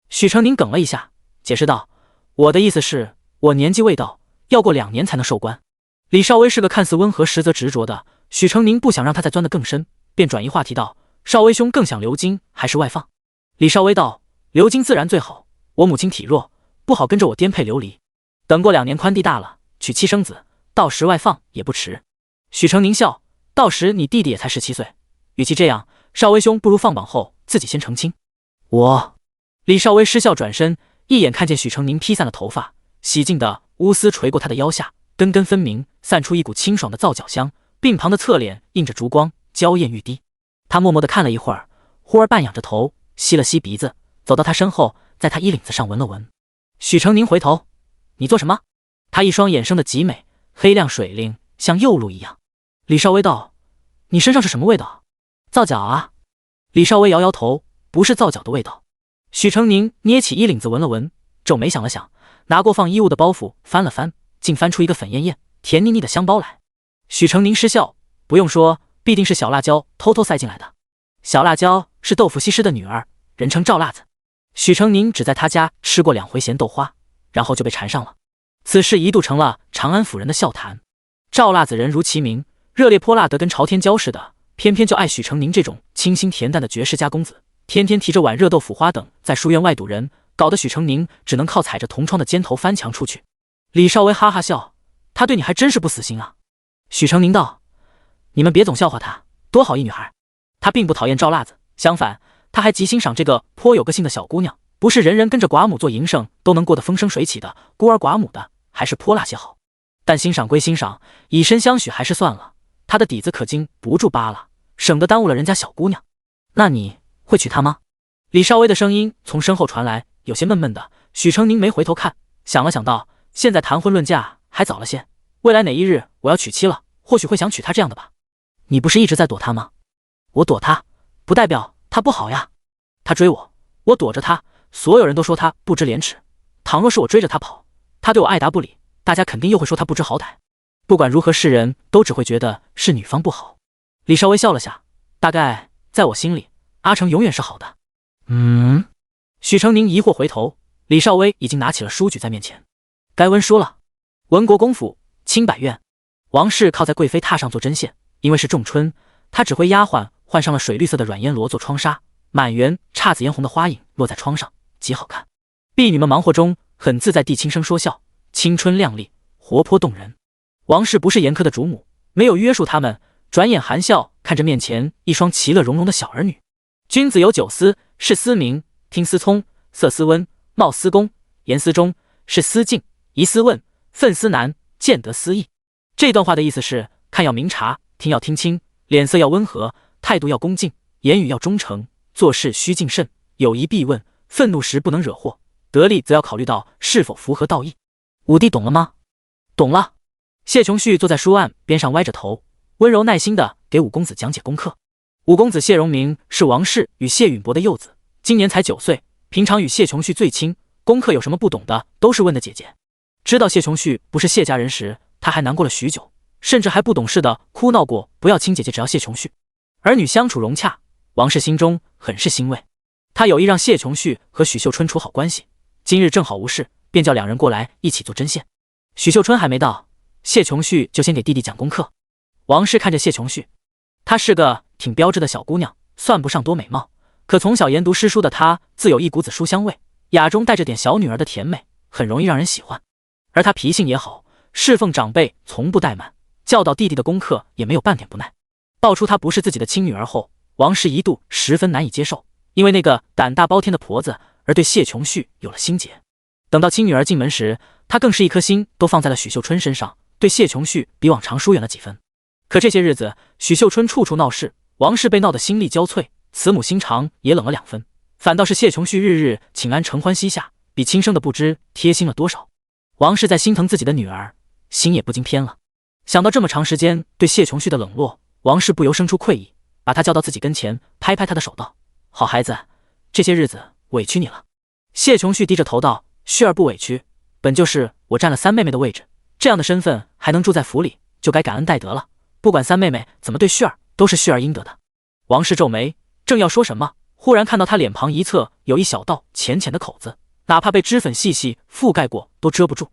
许成宁哽了一下，解释道，我的意思是，我年纪未到，要过2年才能授官。李少威是个看似温和实则执着的，许成宁不想让他再钻得更深，便转移话题道，少威兄更想留京还是外放？李少威道，留京自然最好，我母亲体弱，不好跟着我颠沛流离，等过2年宽地大了，娶妻生子，到时外放也不迟。许成宁笑，到时你弟弟也才17岁，与其这样，少威兄不如放榜后自己先成亲。李少威失笑转身，一眼看见许成宁披散了头发，洗净的乌丝垂过他的腰下，根根分明，散出一股清爽的皂角香，鬓旁的侧脸映着烛光，娇艳欲滴。他默默地看了一会儿，忽而半仰着头，吸了吸鼻子，走到他身后，在他衣领子上闻了闻。许成宁回头，你做什么？他一双眼生的极美，黑亮水灵，像釉露一样。李少威道，你身上是什么味道？皂角啊。李少威摇摇头，不是皂角的味道。许成宁捏起衣领子闻了闻，皱眉想了想，拿过放衣物的包袱翻了翻，竟翻出一个粉艳艳、甜腻腻的香包来。许成宁失笑，不用说，必定是小辣椒偷偷塞进来的。小辣椒是豆腐西施的女儿，人称赵辣子。许成宁只在他家吃过2回咸豆花，然后就被缠上了。此事一度成了长安府人的笑谈。赵辣子人如其名，热烈泼辣得跟朝天椒似的，偏偏就爱许成宁这种清新恬淡的绝世家公子，天天提着碗热豆腐花等在书院外堵人，搞得许成宁只能靠踩着铜窗的尖头翻墙出去。李少威哈哈笑，他对你还真是不死心啊。许成宁道，你们别总笑话他，多好一女孩。他并不讨厌赵辣子，相反，他还极欣赏这个颇有个性的小姑娘，不是人人跟着寡母做营生都能过得风生水起的，孤儿寡母的还是泼辣些好。但欣赏归欣赏，以身相许还是算了，他的底子可经不住扒了，省得耽误了人家小姑娘。那你会娶她吗？李少威的声音从身后传来，有些闷闷的。许成宁没回头看，想了想道，现在谈婚论嫁还早了些，未来哪一日我要娶妻了，或许会想娶她这样的吧。你不是一直在躲她吗？我躲她，不代表她不好呀。她追我，我躲着她，所有人都说她不知廉耻。倘若是我追着她跑，她对我爱答不理，大家肯定又会说她不知好歹。不管如何，世人都只会觉得是女方不好。李少威笑了下，大概在我心里，阿成永远是好的。许成宁疑惑回头，李少威已经拿起了书举在面前。该温书了。文国公府清柏院，王氏靠在贵妃榻上做针线，因为是仲春，她指挥丫鬟换上了水绿色的软烟罗做窗纱，满园姹紫嫣红的花影落在窗上，极好看。婢女们忙活中很自在地轻声说笑，青春靓丽，活泼动人。王氏不是严苛的主母，没有约束他们，转眼含笑看着面前一双其乐融融的小儿女。君子有9思：视思明，听思聪，色思温，貌思恭，言思忠，视思敬，疑思问，愤思难，见得思义。这段话的意思是：看要明察，听要听清，脸色要温和，态度要恭敬，言语要忠诚，做事需谨慎，有疑必问，愤怒时不能惹祸，得力则要考虑到是否符合道义。五弟懂了吗？懂了。谢琼旭坐在书案边上歪着头，温柔耐心地给五公子讲解功课。五公子谢荣明是王氏与谢允博的幼子，今年才9岁，平常与谢琼旭最亲，功课有什么不懂的都是问的姐姐。知道谢琼旭不是谢家人时，他还难过了许久，甚至还不懂事的哭闹过不要亲姐姐只要谢琼旭。儿女相处融洽，王氏心中很是欣慰，他有意让谢琼旭和许秀春处好关系，今日正好无事，便叫两人过来一起做针线。许秀春还没到，谢琼旭就先给弟弟讲功课。王氏看着谢琼旭，她是个挺标致的小姑娘，算不上多美貌，可从小研读诗书的她自有一股子书香味，雅中带着点小女儿的甜美，很容易让人喜欢。而她脾性也好，侍奉长辈从不怠慢，教导弟弟的功课也没有半点不耐。爆出她不是自己的亲女儿后，王氏一度十分难以接受，因为那个胆大包天的婆子而对谢琼旭有了心结。等到亲女儿进门时，她更是一颗心都放在了许秀春身上，对谢琼旭比往常疏远了几分。可这些日子，许秀春处处闹事，王氏被闹得心力交瘁，慈母心肠也冷了2分。反倒是谢琼旭日日请安承欢膝下，比亲生的不知贴心了多少。王氏在心疼自己的女儿，心也不禁偏了。想到这么长时间对谢琼旭的冷落，王氏不由生出愧意，把他叫到自己跟前，拍拍他的手道：“好孩子，这些日子委屈你了。”谢琼旭低着头道：“旭儿不委屈，本就是我占了三妹妹的位置，这样的身份还能住在府里，就该感恩戴德了。不管三妹妹怎么对旭儿，都是旭儿应得的。”王氏皱眉，正要说什么，忽然看到他脸庞一侧有一小道浅浅的口子，哪怕被脂粉细细覆盖过都遮不住。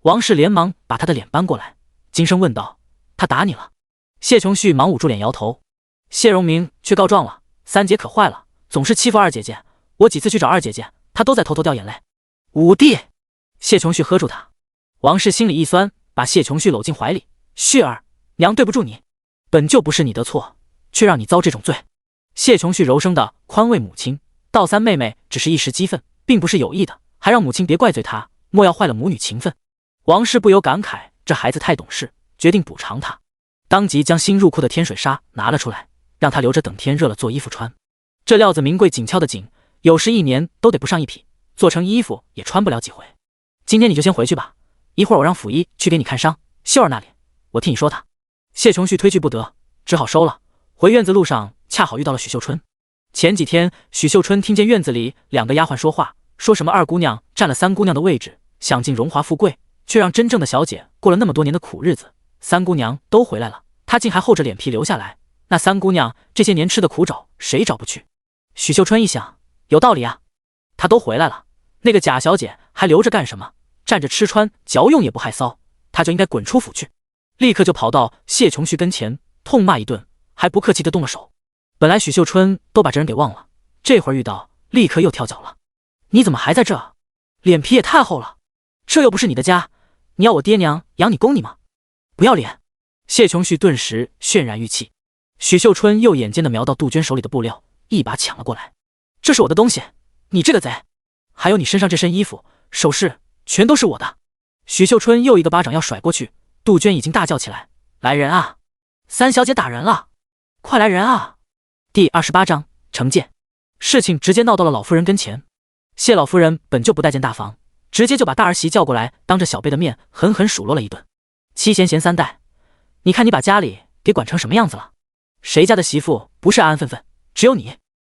王氏连忙把他的脸搬过来，惊声问道：“他打你了？”谢琼旭忙捂住脸摇头。谢荣明去告状了，三姐可坏了，总是欺负二姐姐，我几次去找二姐姐，她都在偷偷掉眼泪。五弟，谢琼旭喝住他。王氏心里一酸，把谢琼旭搂进怀里：“旭儿，娘对不住你，本就不是你的错，却让你遭这种罪。”谢琼旭柔声地宽慰母亲，道：“三妹妹只是一时激愤，并不是有意的，还让母亲别怪罪她，莫要坏了母女情分。”王氏不由感慨，这孩子太懂事，决定补偿他，当即将新入库的天水纱拿了出来，让他留着等天热了做衣服穿。这料子名贵紧俏的紧，有时1年都得不上1匹，做成衣服也穿不了几回。今天你就先回去吧，一会儿我让府医去给你看伤，秀儿那里我替你说他。谢琼旭推拒不得，只好收了。回院子路上恰好遇到了许秀春。前几天许秀春听见院子里2个丫鬟说话，说什么二姑娘占了三姑娘的位置，享尽荣华富贵，却让真正的小姐过了那么多年的苦日子。三姑娘都回来了，她竟还厚着脸皮留下来，那三姑娘这些年吃的苦找谁找不去？许秀春一想，有道理啊，她都回来了，那个贾小姐还留着干什么？站着吃穿嚼用也不害臊，她就应该滚出府去。立刻就跑到谢琼旭跟前痛骂一顿，还不客气地动了手。本来许秀春都把这人给忘了，这会儿遇到，立刻又跳脚了。你怎么还在这？脸皮也太厚了，这又不是你的家，你要我爹娘养你供你吗？不要脸！谢琼旭顿时泫然欲泣。许秀春又眼尖地瞄到杜鹃手里的布料，一把抢了过来。这是我的东西，你这个贼！还有你身上这身衣服、首饰，全都是我的！许秀春又一个巴掌要甩过去，杜鹃已经大叫起来：“来人啊！三小姐打人了，快来人啊！”第28章惩戒。事情直接闹到了老夫人跟前。谢老夫人本就不待见大房，直接就把大儿媳叫过来，当着小辈的面狠狠数落了一顿。七贤贤三代，你看你把家里给管成什么样子了？谁家的媳妇不是安安分分？只有你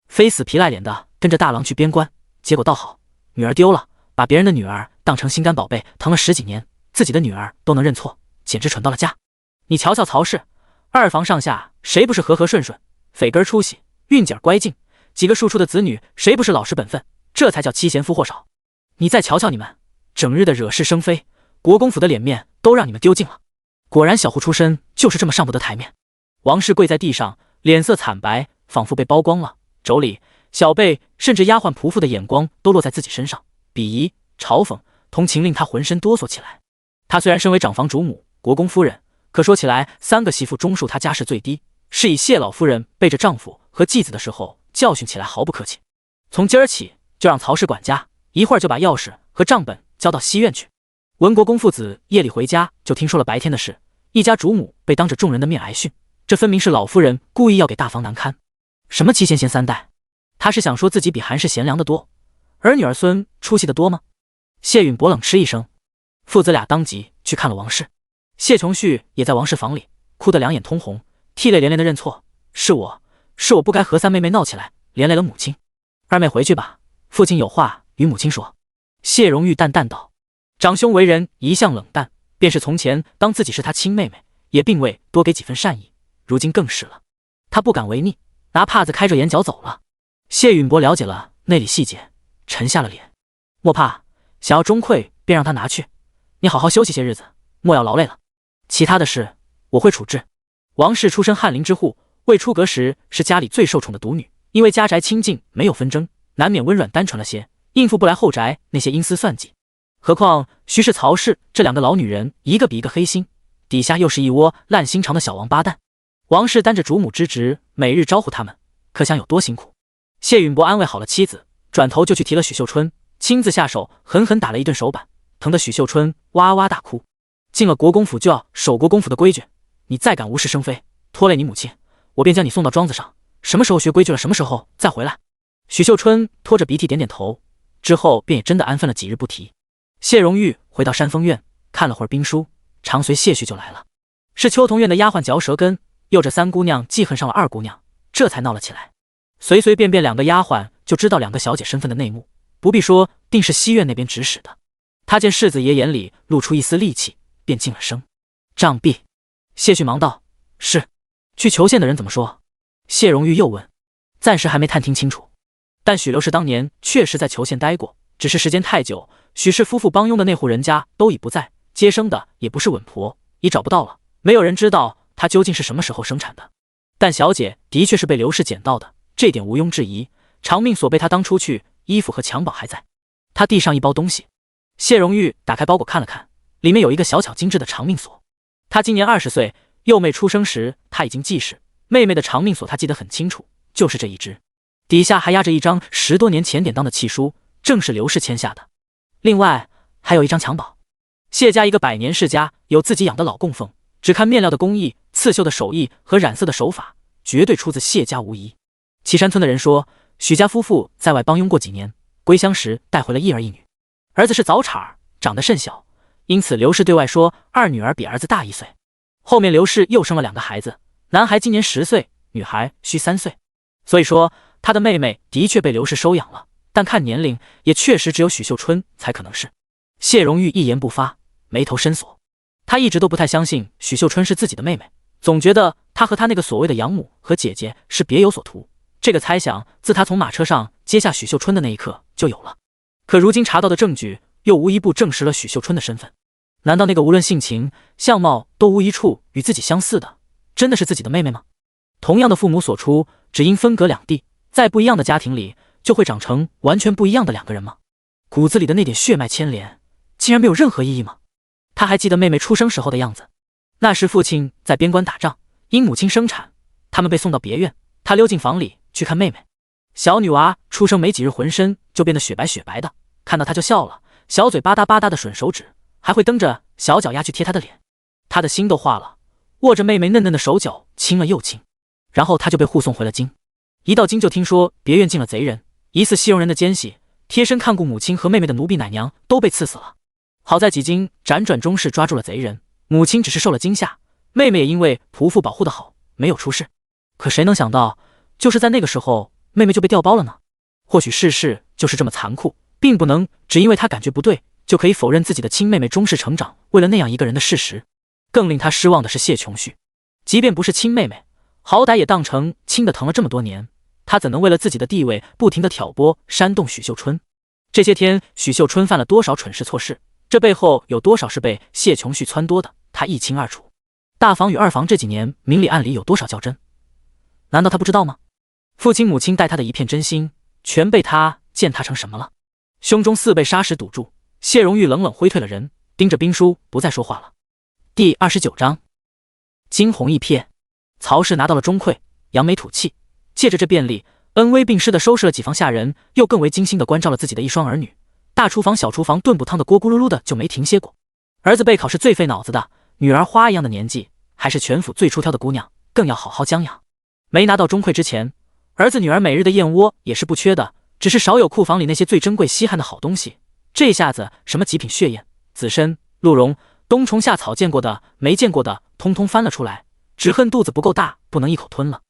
非死皮赖脸的跟着大郎去边关，结果倒好，女儿丢了，把别人的女儿当成心肝宝贝疼了10几年，自己的女儿都能认错，简直蠢到了家。你瞧瞧曹氏，二房上下谁不是和和顺顺，匪根出息，运劲儿乖劲，几个庶出的子女，谁不是老实本分？这才叫妻贤夫祸少。你再瞧瞧你们，整日的惹是生非，国公府的脸面都让你们丢尽了。果然小户出身就是这么上不得台面。王氏跪在地上，脸色惨白，仿佛被剥光了。妯娌、小辈，甚至丫鬟仆妇的眼光都落在自己身上，鄙夷、嘲讽、同情令他浑身哆嗦起来。他虽然身为长房主母、国公夫人，可说起来3个媳妇中数他家世最低，是以谢老夫人背着丈夫和继子的时候教训起来毫不客气。从今儿起就让曹氏管家，一会儿就把钥匙和账本交到西院去。文国公父子夜里回家就听说了白天的事，一家主母被当着众人的面挨训，这分明是老夫人故意要给大房难堪。什么七贤贤3代，他是想说自己比韩氏贤良得多，儿女儿孙出息得多吗？谢允伯冷嗤一声，父子俩当即去看了王氏。谢琼旭也在王氏房里，哭得两眼通红，涕泪连连的认错：是我不该和3妹妹闹起来，连累了母亲。二妹回去吧，父亲有话与母亲说。谢荣玉淡淡道。长兄为人一向冷淡，便是从前当自己是他亲妹妹，也并未多给几分善意，如今更是了。他不敢违逆，拿帕子开着眼角走了。谢允伯了解了内里细节，沉下了脸。莫怕，想要钟馗便让他拿去，你好好休息些日子，莫要劳累了。其他的事我会处置。王氏出身翰林之户，未出阁时是家里最受宠的独女，因为家宅清静，没有纷争，难免温软单纯了些，应付不来后宅那些阴私算计。何况徐氏、曹氏这2个老女人，一个比一个黑心，底下又是一窝烂心肠的小王八蛋。王氏担着主母之职，每日招呼他们，可想有多辛苦。谢允伯安慰好了妻子，转头就去提了许秀春，亲自下手狠狠打了一顿手板，疼得许秀春哇哇大哭。进了国公府就要守国公府的规矩，你再敢无事生非，拖累你母亲，我便将你送到庄子上，什么时候学规矩了，什么时候再回来。许秀春拖着鼻涕点点头，之后便也真的安分了几日不提。谢荣玉回到山峰院，看了会儿兵书，常随谢婿就来了。是秋桐院的丫鬟嚼舌根，又这3姑娘记恨上了2姑娘，这才闹了起来。随随便便2个丫鬟就知道2个小姐身份的内幕，不必说，定是西院那边指使的。他见世子爷眼里露出一丝戾气，便进了声：杖毙。谢绪忙道：是。去求县的人怎么说？谢荣玉又问。暂时还没探听清楚，但许刘氏当年确实在求县待过，只是时间太久，许氏夫妇帮佣的那户人家都已不在，接生的也不是稳婆，已找不到了，没有人知道她究竟是什么时候生产的。但小姐的确是被刘氏捡到的，这点毋庸置疑。长命锁被她当初去，衣服和襁褓还在。她递上一包东西，谢荣玉打开包裹看了看，里面有一个小巧精致的长命锁。她今年20岁，幼妹出生时她已经记事，妹妹的长命锁她记得很清楚，就是这一只。底下还压着一张10多年前典当的契书，正是刘氏签下的。另外还有一张襁褓。谢家一个100年世家，有自己养的老供奉，只看面料的工艺、刺绣的手艺和染色的手法，绝对出自谢家无疑。岐山村的人说，许家夫妇在外帮佣过几年，归乡时带回了一儿一女，儿子是早产儿，长得甚小，因此刘氏对外说2女儿比儿子大1岁。后面刘氏又生了2个孩子，男孩今年10岁，女孩需3岁。所以说他的妹妹的确被刘氏收养了，但看年龄也确实只有许秀春才可能是。谢荣玉一言不发，眉头深锁。他一直都不太相信许秀春是自己的妹妹，总觉得他和他那个所谓的养母和姐姐是别有所图。这个猜想自他从马车上接下许秀春的那一刻就有了，可如今查到的证据又无一步证实了许秀春的身份。难道那个无论性情、相貌都无一处与自己相似的，真的是自己的妹妹吗？同样的父母所出，只因分隔两地，在不一样的家庭里，就会长成完全不一样的2个人吗？骨子里的那点血脉牵连，竟然没有任何意义吗？他还记得妹妹出生时候的样子，那时父亲在边关打仗，因母亲生产，他们被送到别院，他溜进房里去看妹妹。小女娃出生没几日，浑身就变得雪白雪白的，看到她就笑了，小嘴吧嗒吧嗒的吮手指，还会蹬着小脚丫去贴她的脸。他的心都化了，握着妹妹嫩嫩的手脚亲了又亲。然后他就被护送回了京。一到京就听说别院进了贼人，疑似西戎人的奸细，贴身看顾母亲和妹妹的奴婢奶娘都被刺死了。好在几经辗转中事抓住了贼人，母亲只是受了惊吓，妹妹也因为仆妇保护得好，没有出事。可谁能想到，就是在那个时候，妹妹就被调包了呢？或许世事就是这么残酷，并不能只因为他感觉不对，就可以否认自己的亲妹妹终世成长为了那样一个人的事实。更令他失望的是谢琼旭，即便不是亲妹妹，好歹也当成亲的疼了这么多年，他怎能为了自己的地位不停地挑拨煽动许秀春？这些天许秀春犯了多少蠢事错事，这背后有多少是被谢琼旭撺掇的，他一清二楚。大房与二房这几年明里暗里有多少较真，难道他不知道吗？父亲母亲待他的一片真心，全被他践踏成什么了？胸中似被砂石堵住，谢荣玉冷冷挥退了人，盯着兵书不再说话了。第29章，惊鸿一瞥。曹氏拿到了钟馗，扬眉吐气，借着这便利，恩威并施地收拾了几房下人，又更为精心地关照了自己的一双儿女。大厨房小厨房炖补汤的锅咕噜噜的就没停歇过。儿子备考是最费脑子的，女儿花一样的年纪，还是全府最出挑的姑娘，更要好好将养。没拿到钟馗之前，儿子女儿每日的燕窝也是不缺的，只是少有库房里那些最珍贵稀罕的好东西。这下子什么极品血燕、紫参、鹿茸、冬虫夏草见过的没见过的通通翻了出来，只恨肚子不够大，不能一口吞了。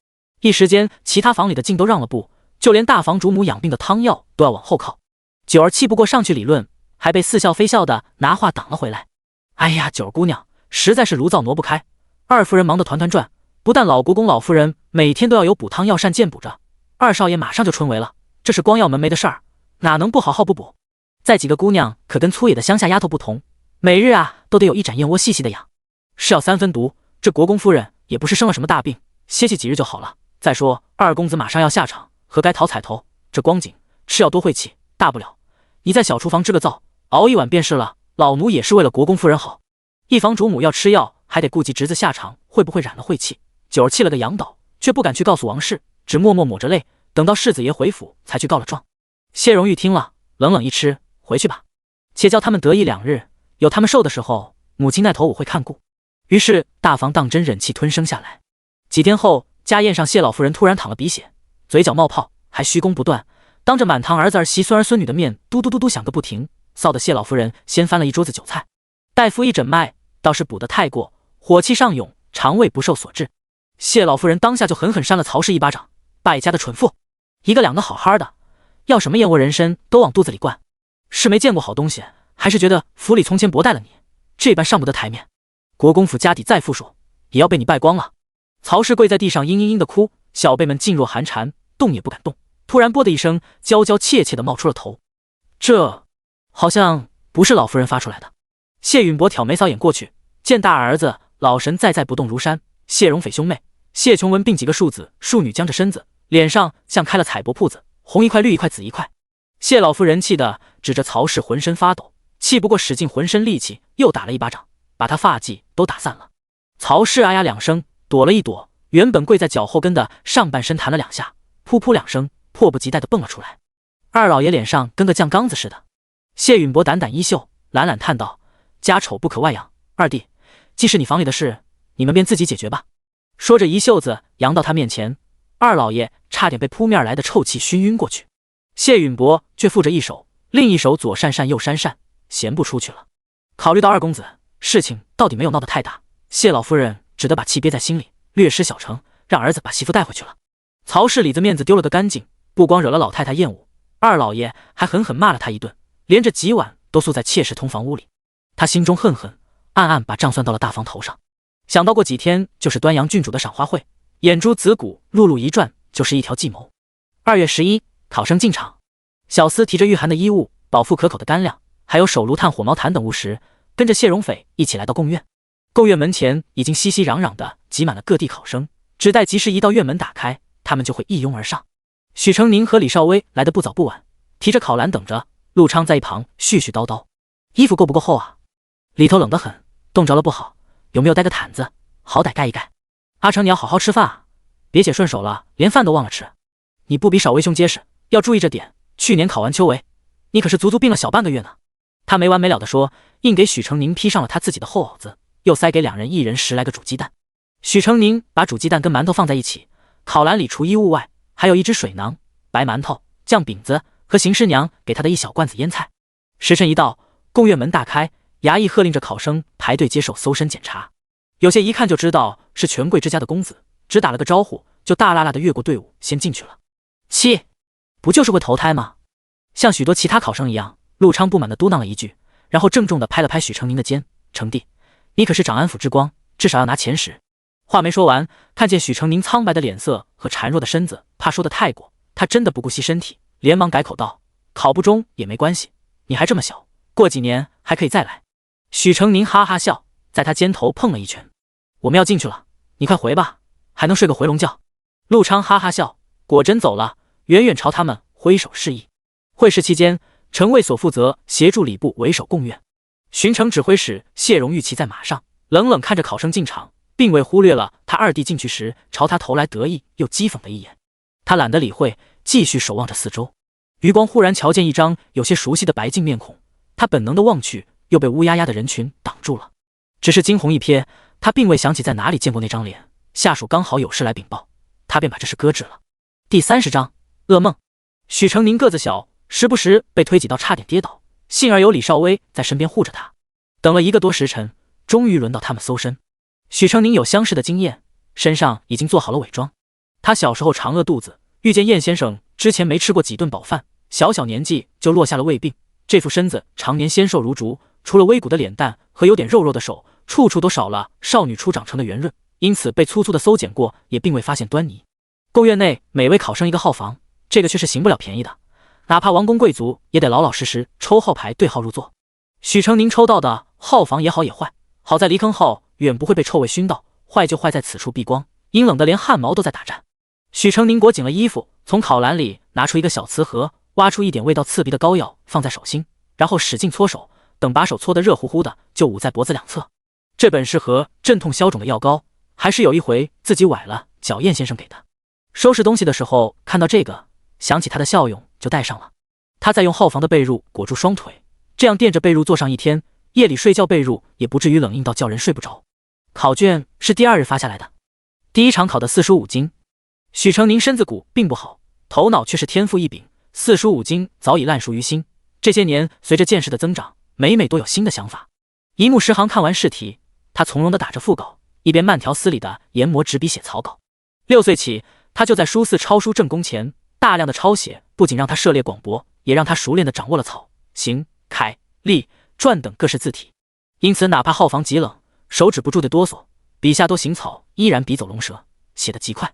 一时间其他房里的竟都让了步，就连大房主母养病的汤药都要往后靠。九儿气不过上去理论，还被似笑非笑的拿话挡了回来。哎呀，九儿姑娘实在是炉灶挪不开，二夫人忙得团团转，不但老国公老夫人每天都要有补汤药膳荐补着，二少爷马上就春闱了，这是光耀门楣的事儿，哪能不好好补补？再几个姑娘可跟粗野的乡下丫头不同，每日都得有一盏燕窝细细的养，是要3分毒。这国公夫人也不是生了什么大病，歇息几日就好了。再说二公子马上要下场，何该讨彩头？这光景吃药多晦气，大不了你在小厨房支个灶，熬一碗便是了。老奴也是为了国公夫人好。一房主母要吃药，还得顾及侄子下场会不会染了晦气。九儿气了个仰倒，却不敢去告诉王氏，只默默抹着泪，等到世子爷回府才去告了状。谢荣玉听了，冷冷一吃，回去吧，且叫他们得意2日，有他们受的时候，母亲那头我会看顾。于是大房当真忍气吞声下来。几天后，家宴上谢老夫人突然淌了鼻血，嘴角冒泡，还虚功不断，当着满堂儿子儿媳孙儿孙女的面嘟嘟嘟嘟响个不停，臊得谢老夫人先翻了一桌子酒菜。大夫一诊脉，倒是补得太过，火气上涌，肠胃不受所致。谢老夫人当下就狠狠扇了曹氏一巴掌，败家的蠢妇，一个两个好好的，要什么燕窝人参都往肚子里灌，是没见过好东西，还是觉得府里从前薄待了你，这般上不得台面？国公府家底再富庶，也要被你败光了。曹氏跪在地上嘤嘤嘤的哭，小辈们噤若寒蝉，动也不敢动。突然啵的一声，娇娇怯怯的冒出了头，这好像不是老夫人发出来的。谢允伯挑眉扫眼过去，见大儿子老神在不动如山，谢荣斐兄妹谢琼文并几个庶子庶女僵着身子，脸上像开了彩帛铺子，红一块绿一块紫一块。谢老夫人气的指着曹氏浑身发抖，气不过使尽浑身力气又打了一巴掌，把他发髻都打散了。曹氏啊呀2声，躲了一躲，原本跪在脚后跟的上半身弹了2下，噗噗2声，迫不及待地蹦了出来。二老爷脸上跟个酱缸子似的。谢允伯掸掸衣袖，懒懒叹道：家丑不可外扬，二弟，既是你房里的事，你们便自己解决吧。说着一袖子扬到他面前，二老爷差点被扑面来的臭气熏晕过去。谢允伯却负着一手，另一手左扇扇右扇扇，闲不出去了。考虑到二公子事情到底没有闹得太大，谢老夫人只得把气憋在心里，略施小惩，让儿子把媳妇带回去了。曹氏里子面子丢了个干净，不光惹了老太太厌恶，二老爷还狠狠骂了他一顿，连着几晚都宿在妾室通房屋里。他心中恨恨，暗暗把账算到了大房头上。想到过几天就是端阳郡主的赏花会，眼珠子骨碌碌一转，就是一条计谋。2月11，考生进场。小厮提着御寒的衣物、饱腹可口的干粮，还有手炉炭、火毛毯等物食，跟着谢荣斐一起来到贡院。贡院门前已经熙熙攘攘的挤满了各地考生，只待及时一道院门打开，他们就会一拥而上。许成宁和李少威来得不早不晚，提着考篮等着。陆昌在一旁絮絮叨叨：衣服够不够厚啊？里头冷得很，冻着了不好，有没有带个毯子，好歹盖一盖。阿成，你要好好吃饭啊，别且顺手了，连饭都忘了吃。你不比少威兄结实，要注意这点。去年考完秋闱，你可是足足病了小半个月呢。他没完没了地说，硬给许成宁披上了他自己的厚袄子，又塞给2人一人10来个煮鸡蛋。许成宁把煮鸡蛋跟馒头放在一起，考篮里除衣物外，还有一只水囊、白馒头、酱饼子和邢师娘给他的一小罐子腌菜。时辰一到，贡院门大开，衙役喝令着考生排队接受搜身检查。有些一看就知道是权贵之家的公子，只打了个招呼，就大喇喇的越过队伍先进去了。切，不就是会投胎吗？像许多其他考生一样，陆昌不满地嘟囔了一句，然后郑重地拍了拍许成宁的肩：成弟，你可是长安府之光，至少要拿前10。话没说完，看见许成宁苍白的脸色和孱弱的身子，怕说的太过，他真的不顾惜身体，连忙改口道：“考不中也没关系，你还这么小，过几年还可以再来。”许成宁哈哈笑，在他肩头碰了一拳：“我们要进去了，你快回吧，还能睡个回笼觉。”陆昌哈哈笑，果真走了，远远朝他们挥手示意。会试期间，程卫所负责协助礼部为首供院。巡城指挥使谢荣玉骑在马上，冷冷看着考生进场，并未忽略了他二弟进去时朝他投来得意又讥讽的一眼。他懒得理会，继续守望着四周。余光忽然瞧见一张有些熟悉的白净面孔，他本能的望去，又被乌压压的人群挡住了。只是惊鸿一瞥，他并未想起在哪里见过那张脸。下属刚好有事来禀报，他便把这事搁置了。第30章噩梦。许成宁个子小，时不时被推挤到差点跌倒，幸而有李少威在身边护着他。等了1个多时辰，终于轮到他们搜身。许成宁有乡试的经验，身上已经做好了伪装。他小时候常饿肚子，遇见燕先生之前没吃过几顿饱饭，小年纪就落下了胃病。这副身子常年纤瘦如竹，除了微鼓的脸蛋和有点肉肉的手，处处都少了少女初长成的圆润，因此被粗粗的搜检过，也并未发现端倪。贡院内每位考生一个号房，这个却是行不了便宜的，哪怕王公贵族也得老老实实抽号牌对号入座。许成宁抽到的号房也好也坏，好在离坑号远不会被臭味熏到，坏就坏在此处避光，阴冷的连汗毛都在打颤。许成宁裹紧了衣服，从烤篮里拿出一个小瓷盒，挖出一点味道刺鼻的膏药放在手心，然后使劲搓手，等把手搓得热乎乎的，就捂在脖子两侧。这本是和镇痛消肿的药膏，还是有一回自己崴了脚燕先生给的。收拾东西的时候看到这个，想起他的效用，就带上了。他再用号房的被褥裹住双腿，这样垫着被褥坐上一天，夜里睡觉被褥也不至于冷硬到叫人睡不着。考卷是第2日发下来的，第1场考的45经。许成宁身子骨并不好，头脑却是天赋异禀，45经早已烂熟于心。这些年随着见识的增长，每都有新的想法。一目十行看完试题，他从容地打着腹稿，一边慢条斯理地研磨纸笔写草稿。6岁起，他就在书肆抄书正宫前大量的抄写，不仅让他涉猎广博，也让他熟练地掌握了草、行、楷、隶、篆等各式字体。因此哪怕号房极冷，手指不住的哆嗦，笔下多行草依然笔走龙蛇，写得极快。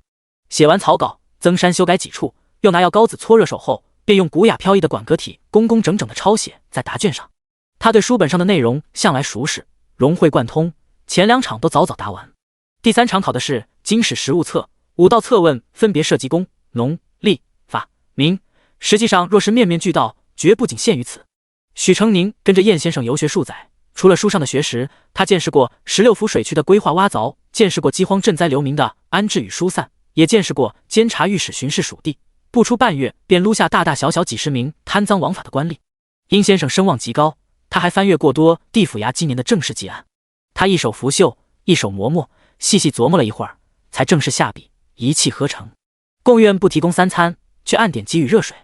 写完草稿，增删修改几处，又拿药膏子搓热手后，便用古雅飘逸的管格体工工整整的抄写在答卷上。他对书本上的内容向来熟识，融会贯通，前2场都早早答完。第3场考的是经史实务册，5道测问分别涉及公、农、历、法、民，实际上若是面面俱到，绝不仅限于此。许成宁跟着燕先生游学数载，除了书上的学识，他见识过16府水区的规划挖凿，见识过饥荒赈灾流民的安置与疏散，也见识过监察御史巡视属地，不出半月便撸下大大小小几十名贪赃枉法的官吏。殷先生声望极高，他还翻阅过多地府衙今年的正式记案。他一手拂袖，一手磨墨，细细琢磨了一会儿，才正式下笔，一气呵成。贡院不提供3餐，却按点给予热水，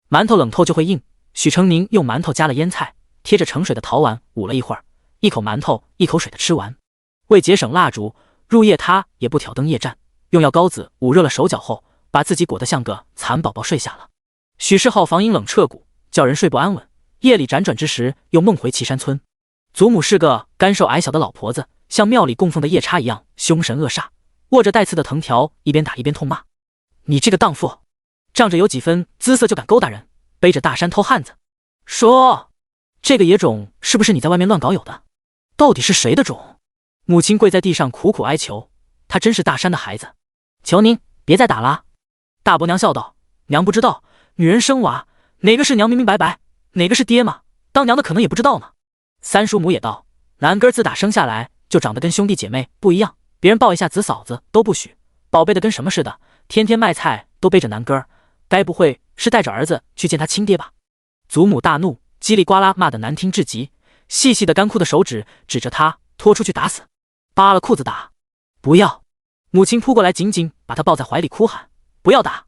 馒头冷透就会硬。许成宁用馒头加了腌菜，贴着盛水的陶碗捂了一会儿，一口馒头一口水的吃完。为节省蜡烛，入夜他也不挑灯夜战，用药膏子捂热了手脚后，把自己裹得像个蚕宝宝睡下了。许氏号房阴冷彻骨，叫人睡不安稳，夜里辗转之时又梦回岐山村。祖母是个干瘦矮小的老婆子，像庙里供奉的夜叉一样凶神恶煞，握着带刺的藤条，一边打一边痛骂：“你这个荡妇，仗着有几分姿色就敢勾搭人，背着大山偷汉子！说这个野种是不是你在外面乱搞有的？到底是谁的种？”母亲跪在地上苦苦哀求，她真是大山的孩子，求您别再打了。大伯娘笑道：“娘不知道，女人生娃，哪个是娘明明白白，哪个是爹嘛？当娘的可能也不知道呢。”三叔母也道：“男哥自打生下来就长得跟兄弟姐妹不一样，别人抱一下子嫂子都不许，宝贝的跟什么似的，天天卖菜都背着男哥，该不会是带着儿子去见他亲爹吧？”祖母大怒，叽里呱啦骂得难听至极，细细的干枯的手指指着他，拖出去打死，扒了裤子打！不要！母亲扑过来，紧紧把他抱在怀里，哭喊：“不要打，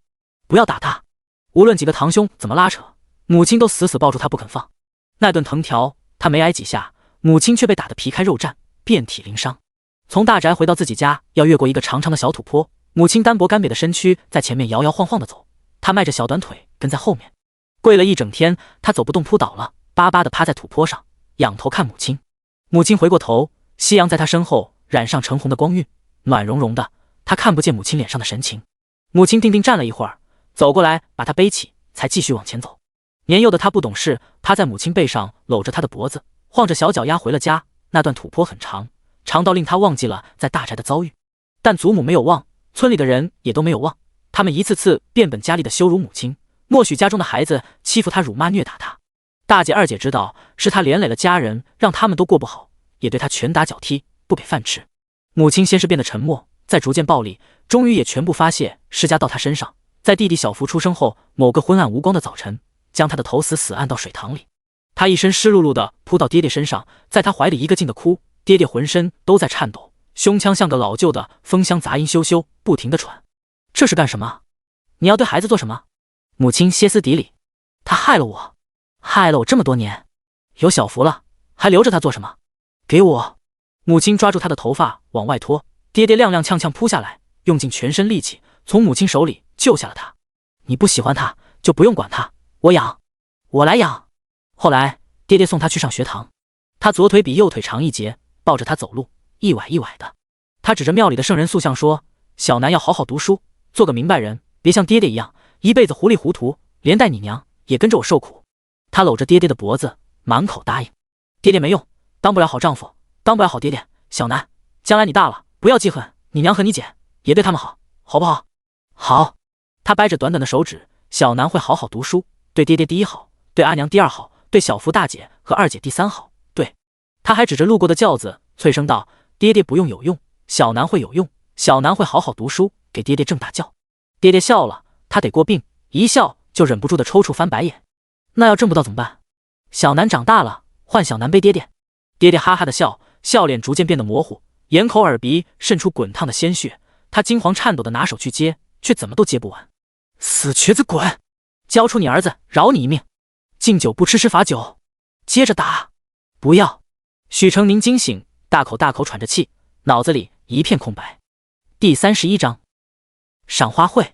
不要打他！”无论几个堂兄怎么拉扯，母亲都死死抱住他不肯放。那顿藤条他没挨几下，母亲却被打得皮开肉绽，遍体鳞伤。从大宅回到自己家，要越过一个长长的小土坡，母亲单薄干瘪的身躯在前面摇摇晃晃地走，他迈着小短腿跟在后面。跪了一整天，他走不动，扑倒了，巴巴地趴在土坡上，仰头看母亲。母亲回过头，夕阳在他身后染上橙红的光晕，暖融融的，他看不见母亲脸上的神情。母亲定定站了一会儿，走过来把他背起，才继续往前走。年幼的他不懂事，趴在母亲背上搂着他的脖子，晃着小脚丫回了家。那段土坡很长，长到令他忘记了在大宅的遭遇。但祖母没有忘，村里的人也都没有忘，他们一次次变本加厉地羞辱母亲，默许家中的孩子欺负他、辱骂、虐打他。大姐、二姐知道是他连累了家人，让他们都过不好，也对他拳打脚踢，不给饭吃。母亲先是变得沉默，再逐渐暴力，终于也全部发泄施加到他身上。在弟弟小福出生后某个昏暗无光的早晨，将他的头死按到水塘里。他一身湿漉漉的扑到爹爹身上，在他怀里一个劲的哭，爹爹浑身都在颤抖，胸腔像个老旧的风箱，杂音咻咻不停的喘。这是干什么？你要对孩子做什么？母亲歇斯底里。他害了我，害了我这么多年，有小福了，还留着他做什么？给我！母亲抓住他的头发往外拖，爹爹踉踉跄跄扑下来，用尽全身力气从母亲手里救下了他。你不喜欢他就不用管他，我养，我来养。后来爹爹送他去上学堂，他左腿比右腿长一截，抱着他走路，一崴一崴的。他指着庙里的圣人塑像说，小南要好好读书，做个明白人，别像爹爹一样一辈子糊里糊涂，连带你娘也跟着我受苦。他搂着爹爹的脖子，满口答应。爹爹没用，当不了好丈夫，当不了好爹爹。小南，将来你大了，不要记恨你娘和你姐，也对他们好，好不好？好。他掰着短短的手指，小南会好好读书，对爹爹第一好，对阿娘第二好，对小福大姐和二姐第三好。对，他还指着路过的轿子，脆声道：爹爹不用有用，小南会有用，小南会好好读书，给爹爹正大轿。爹爹笑了，他得过病，一笑就忍不住的抽搐翻白眼。那要挣不到怎么办？小南长大了，换小南背爹爹。爹爹哈哈的笑，笑脸逐渐变得模糊，眼口耳鼻渗出滚烫的鲜血。他惊惶颤抖的拿手去接，却怎么都接不完。死瘸子滚！交出你儿子，饶你一命。敬酒不吃吃罚酒。接着打。不要！许成宁惊醒，大口大口喘着气，脑子里一片空白。第31章赏花会。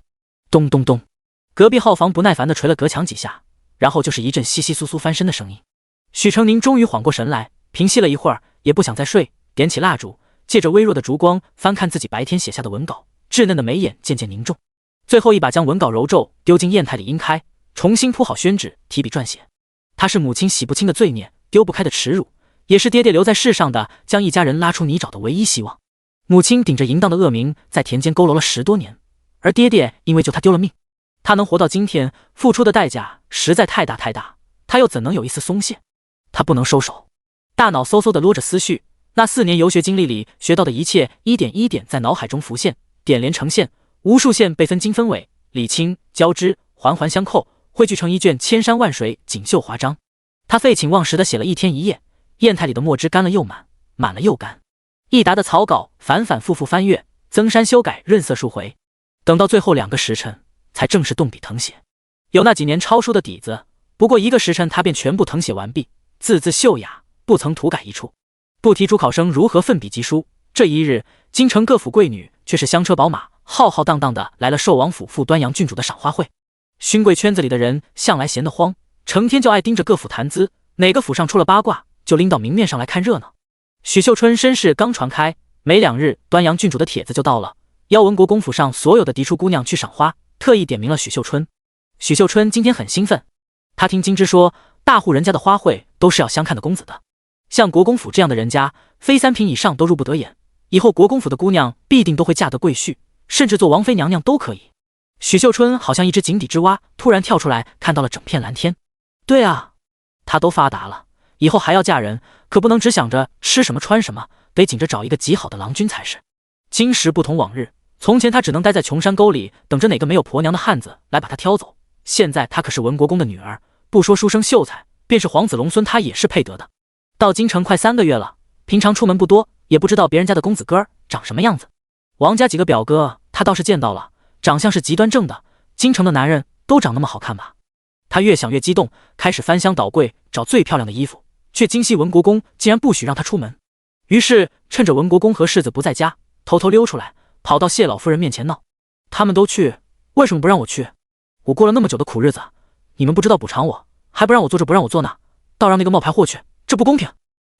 咚咚咚，隔壁号房不耐烦地捶了隔墙几下，然后就是一阵窸窸窣窣翻身的声音。许成宁终于缓过神来，平息了一会儿，也不想再睡，点起蜡烛，借着微弱的烛光翻看自己白天写下的文稿，稚嫩的眉眼渐渐凝重，最后一把将文稿揉皱，丢进砚台里阴开，重新铺好宣纸，提笔撰写。他是母亲洗不清的罪孽，丢不开的耻辱，也是爹爹留在世上的将一家人拉出泥沼的唯一希望。母亲顶着淫荡的恶名在田间佝偻了10多年，而爹爹因为救他丢了命。他能活到今天，付出的代价实在太大太大，他又怎能有一丝松懈？他不能收手。大脑嗖嗖地摞着思绪，那4年游学经历里学到的一切一点一点在脑海中浮现，点连成线，无数线被分经分纬，理清交织，环环相扣，汇聚成一卷千山万水锦绣华章。他废寝忘食地写了一天一夜，砚台里的墨汁干了又满，满了又干。一沓的草稿反反复复翻阅，增删修改，润色数回，等到最后2个时辰，才正式动笔誊写。有那几年抄书的底子，不过1个时辰，他便全部誊写完毕，字字秀雅，不曾涂改一处。不提主考生如何奋笔疾书，这一日，京城各府贵女却是香车宝马，浩浩荡荡的来了寿王府副端阳郡主的赏花会。勋贵圈子里的人向来闲得慌，成天就爱盯着各府谈资，哪个府上出了八卦，就拎到明面上来看热闹。许秀春身世刚传开，没2日，端阳郡主的帖子就到了，邀文国公府上所有的嫡出姑娘去赏花，特意点名了许秀春。许秀春今天很兴奋，他听金枝说，大户人家的花卉都是要相看的公子的，像国公府这样的人家，非3品以上都入不得眼，以后国公府的姑娘必定都会嫁得贵婿，甚至做王妃娘娘都可以。许秀春好像一只井底之蛙，突然跳出来，看到了整片蓝天。对啊，她都发达了，以后还要嫁人，可不能只想着吃什么穿什么，得紧着找一个极好的郎君才是。今时不同往日，从前她只能待在穷山沟里，等着哪个没有婆娘的汉子来把她挑走，现在她可是文国公的女儿，不说书生秀才，便是皇子龙孙，她也是配得的。到京城快3个月了，平常出门不多，也不知道别人家的公子哥长什么样子。王家几个表哥他倒是见到了，长相是极端正的，京城的男人都长那么好看吧？他越想越激动，开始翻箱倒柜找最漂亮的衣服，却惊悉文国公竟然不许让他出门。于是趁着文国公和世子不在家，偷偷溜出来，跑到谢老夫人面前闹：他们都去，为什么不让我去？我过了那么久的苦日子，你们不知道补偿我，还不让我做这不让我做那，倒让那个冒牌货去，这不公平！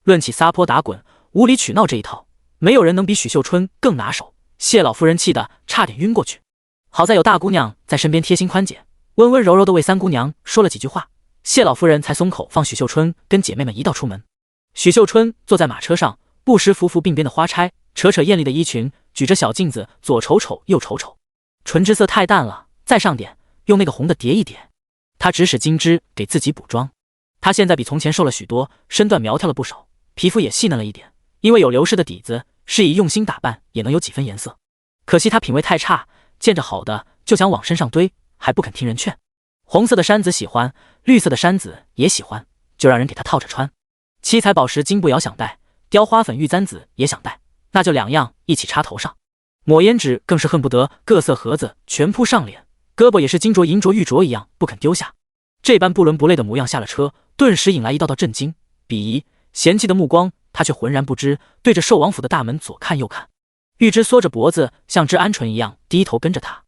论起撒泼打滚无理取闹这一套，没有人能比许秀春更拿手，谢老夫人气得差点晕过去。好在有大姑娘在身边贴心宽解，温温柔柔的为三姑娘说了几句话，谢老夫人才松口，放许秀春跟姐妹们一道出门。许秀春坐在马车上，不时扶扶鬓边的花钗，扯扯艳丽的衣裙，举着小镜子左瞅瞅右瞅瞅，唇脂色太淡了，再上点，用那个红的叠一叠。她指使金枝给自己补妆。她现在比从前瘦了许多，身段苗条了不少，皮肤也细嫩了一点，因为有刘氏的底子，是以用心打扮也能有几分颜色。可惜她品味太差，见着好的就想往身上堆，还不肯听人劝。红色的衫子喜欢，绿色的衫子也喜欢，就让人给她套着穿。七彩宝石金步摇想戴，雕花粉玉簪子也想戴，那就两样一起插头上。抹胭脂更是恨不得各色盒子全铺上脸，胳膊也是金镯银镯玉镯一样不肯丢下。这般不伦不类的模样下了车，顿时引来一道道震惊、鄙夷、嫌弃的目光，他却浑然不知，对着寿王府的大门左看右看。玉芝缩着脖子，像只鹌鹑一样低头跟着他。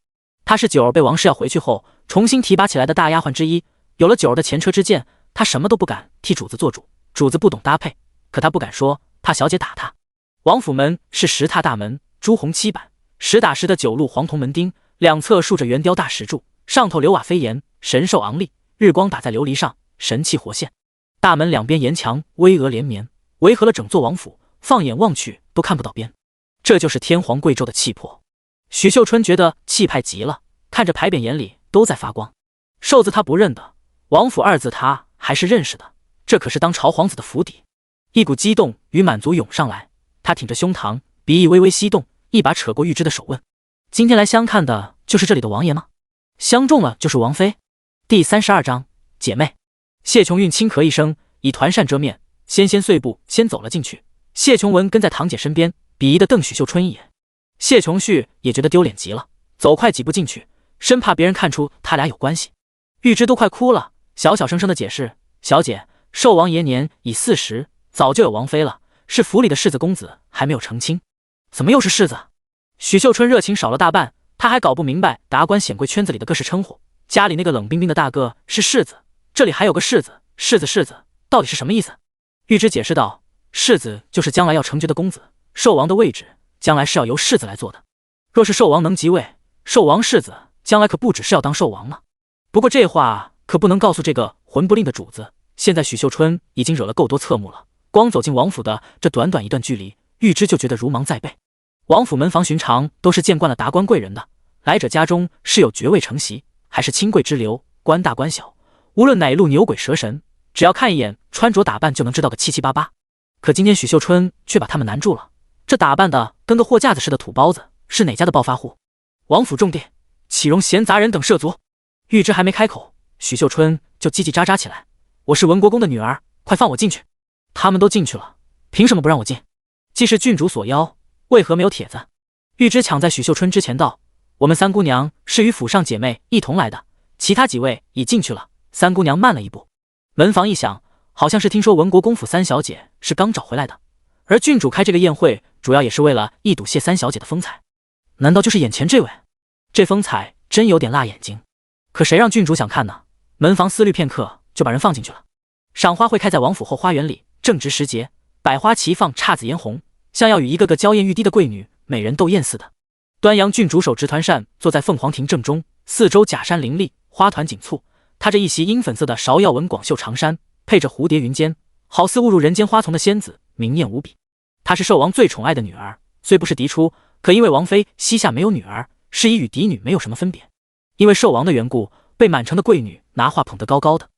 他是九儿被王氏要回去后重新提拔起来的大丫鬟之一，有了九儿的前车之鉴，他什么都不敢替主子做主。主子不懂搭配，可他不敢说，怕小姐打他。王府门是石榻大门，朱红漆板，实打实的9路黄铜门钉，两侧竖着圆雕大石柱，上头流瓦飞檐，神兽昂立，日光打在琉璃上，神气活现。大门两边檐墙巍峨连绵，围合了整座王府，放眼望去都看不到边。这就是天皇贵胄的气魄。许秀春觉得气派极了，看着牌匾眼里都在发光。寿字他不认得，王府2字他还是认识的，这可是当朝皇子的府邸。一股激动与满足涌上来，他挺着胸膛，鼻翼微微翕动，一把扯过玉芝的手问：今天来相看的就是这里的王爷吗？相中了就是王妃。第32章姐妹。谢琼韵轻咳一声，以团扇遮面，纤碎步先走了进去。谢琼文跟在堂姐身边，鄙夷地瞪许秀春一眼。谢琼旭也觉得丢脸极了，走快几步进去，生怕别人看出他俩有关系。玉芝都快哭了，小声地解释：小姐，寿王爷年已40，早就有王妃了，是府里的世子公子还没有成亲。怎么又是世子？许秀春热情少了大半，他还搞不明白达官显贵圈子里的各式称呼，家里那个冷冰冰的大哥是世子，这里还有个世子，世子到底是什么意思？玉芝解释道：世子就是将来要成爵的公子，寿王的位置将来是要由世子来做的。若是寿王能即位，寿王世子将来可不只是要当寿王了。不过这话可不能告诉这个魂不吝的主子，现在许秀春已经惹了够多侧目了，光走进王府的这短短一段距离，玉芝就觉得如芒在背。王府门房寻常都是见惯了达官贵人的，来者家中是有爵位承袭，还是亲贵之流，官大官小，无论哪路牛鬼蛇神，只要看一眼穿着打扮就能知道个七七八八。可今天许秀春却把他们难住了，这打扮的跟个货架子似的土包子，是哪家的暴发户？王府重地，岂容闲杂人等涉足？玉芝还没开口，许秀春就叽叽喳喳起来：我是文国公的女儿，快放我进去！他们都进去了，凭什么不让我进？既是郡主所邀，为何没有帖子？玉芝抢在许秀春之前道：我们三姑娘是与府上姐妹一同来的，其他几位已进去了。三姑娘慢了一步。门房一响，好像是听说文国公府三小姐是刚找回来的，而郡主开这个宴会主要也是为了一睹谢三小姐的风采。难道就是眼前这位？这风采真有点辣眼睛。可谁让郡主想看呢？门房思虑片刻，就把人放进去了。赏花会开在王府后花园里，正值时节，百花齐放，姹紫嫣红，像要与一个个娇艳欲滴的贵女美人斗艳似的。端阳郡主手执团扇，坐在凤凰亭正中，四周假山林立，花团锦簇。她这一袭阴粉色的芍药纹广袖长衫，配着蝴蝶云间，好似误入人间花丛的仙子，明艳无比。她是寿王最宠爱的女儿，虽不是嫡出，可因为王妃膝下没有女儿，是以与嫡女没有什么分别。因为寿王的缘故，被满城的贵女拿话捧得高高的，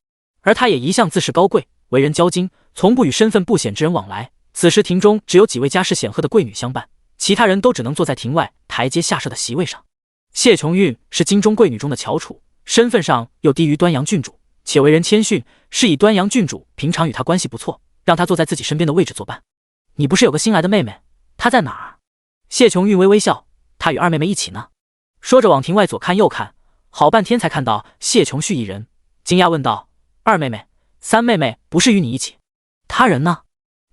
而她也一向自视高贵，为人骄矜，从不与身份不显之人往来。此时庭中只有几位家世显赫的贵女相伴，其他人都只能坐在庭外台阶下设的席位上。谢琼韵是京中贵女中的翘楚，身份上又低于端阳郡主，且为人谦逊，是以端阳郡主平常与她关系不错，让她坐在自己身边的位置作伴。你不是有个新来的妹妹，她在哪儿？谢琼韵微微笑，她与二妹妹一起呢。说着往庭外左看右看，好半天才看到谢琼旭一人，惊讶问道：二妹妹，三妹妹不是与你一起？他人呢？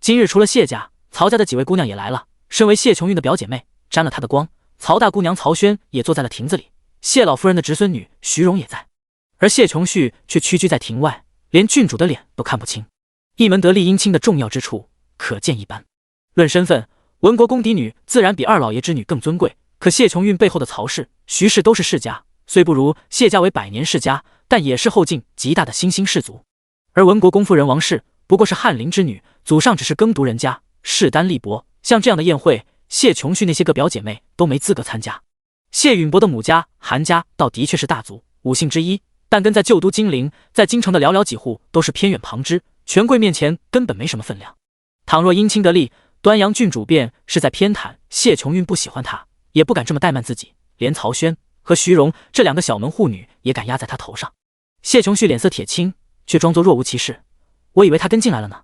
今日除了谢家，曹家的几位姑娘也来了，身为谢琼韵的表姐妹，沾了她的光。曹大姑娘曹轩也坐在了亭子里，谢老夫人的侄孙女徐荣也在，而谢琼旭却屈居在庭外，连郡主的脸都看不清。一门得力姻亲的重要之处可见一斑。论身份，文国公嫡女自然比二老爷之女更尊贵，可谢琼韵背后的曹氏、徐氏都是世家，虽不如谢家为百年世家，但也是后晋极大的新兴氏族。而文国公夫人王氏不过是翰林之女，祖上只是耕读人家，势单力薄，像这样的宴会，谢琼旭那些个表姐妹都没资格参加。谢允伯的母家韩家倒的确是大族五姓之一，但跟在旧都金陵，在京城的寥寥几户都是偏远旁支，权贵面前根本没什么分量。倘若因亲得利，端阳郡主便是在偏袒谢琼韵不喜欢他，也不敢这么怠慢自己，连曹轩和徐荣这两个小门户女也敢压在他头上。谢琼旭脸色铁青，却装作若无其事。我以为他跟进来了呢。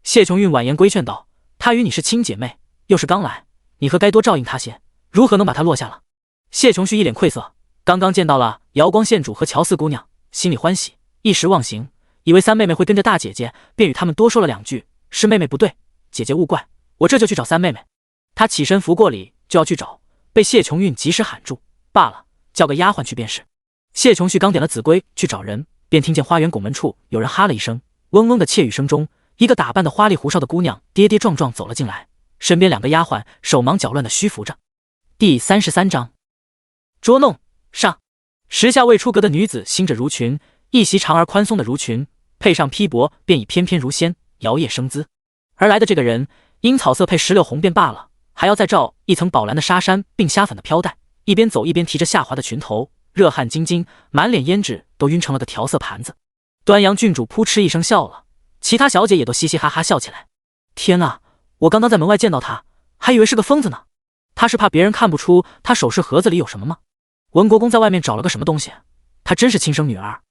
谢琼韵婉言规劝道：他与你是亲姐妹，又是刚来，你何该多照应他些，如何能把他落下了？谢琼旭一脸愧色，刚刚见到了瑶光县主和乔四姑娘，心里欢喜，一时忘形，以为三妹妹会跟着大姐姐，便与他们多说了两句，是妹妹不对，姐姐勿怪，我这就去找三妹妹。他起身扶过礼就要去找，被谢琼韵及时喊住，罢了，叫个丫鬟去便是。谢琼旭刚点了子规去找人，便听见花园拱门处有人哈了一声，嗡嗡的窃语声中，一个打扮的花里胡哨的姑娘跌跌撞撞走了进来，身边两个丫鬟手忙脚乱的虚扶着。第33章捉弄上。时下未出阁的女子兴着襦裙，一袭长而宽松的襦裙，配上披帛，便已翩翩如仙，摇曳生姿。而来的这个人，因草色配石榴红便罢了，还要再罩一层宝蓝的纱衫，并虾粉的飘带，一边走一边提着下滑的裙头，热汗津津，满脸胭脂都晕成了个调色盘子。端阳郡主扑哧一声笑了，其他小姐也都嘻嘻哈哈笑起来。天啊，我刚刚在门外见到他，还以为是个疯子呢。他是怕别人看不出他首饰盒子里有什么吗？文国公在外面找了个什么东西？他真是亲生女儿。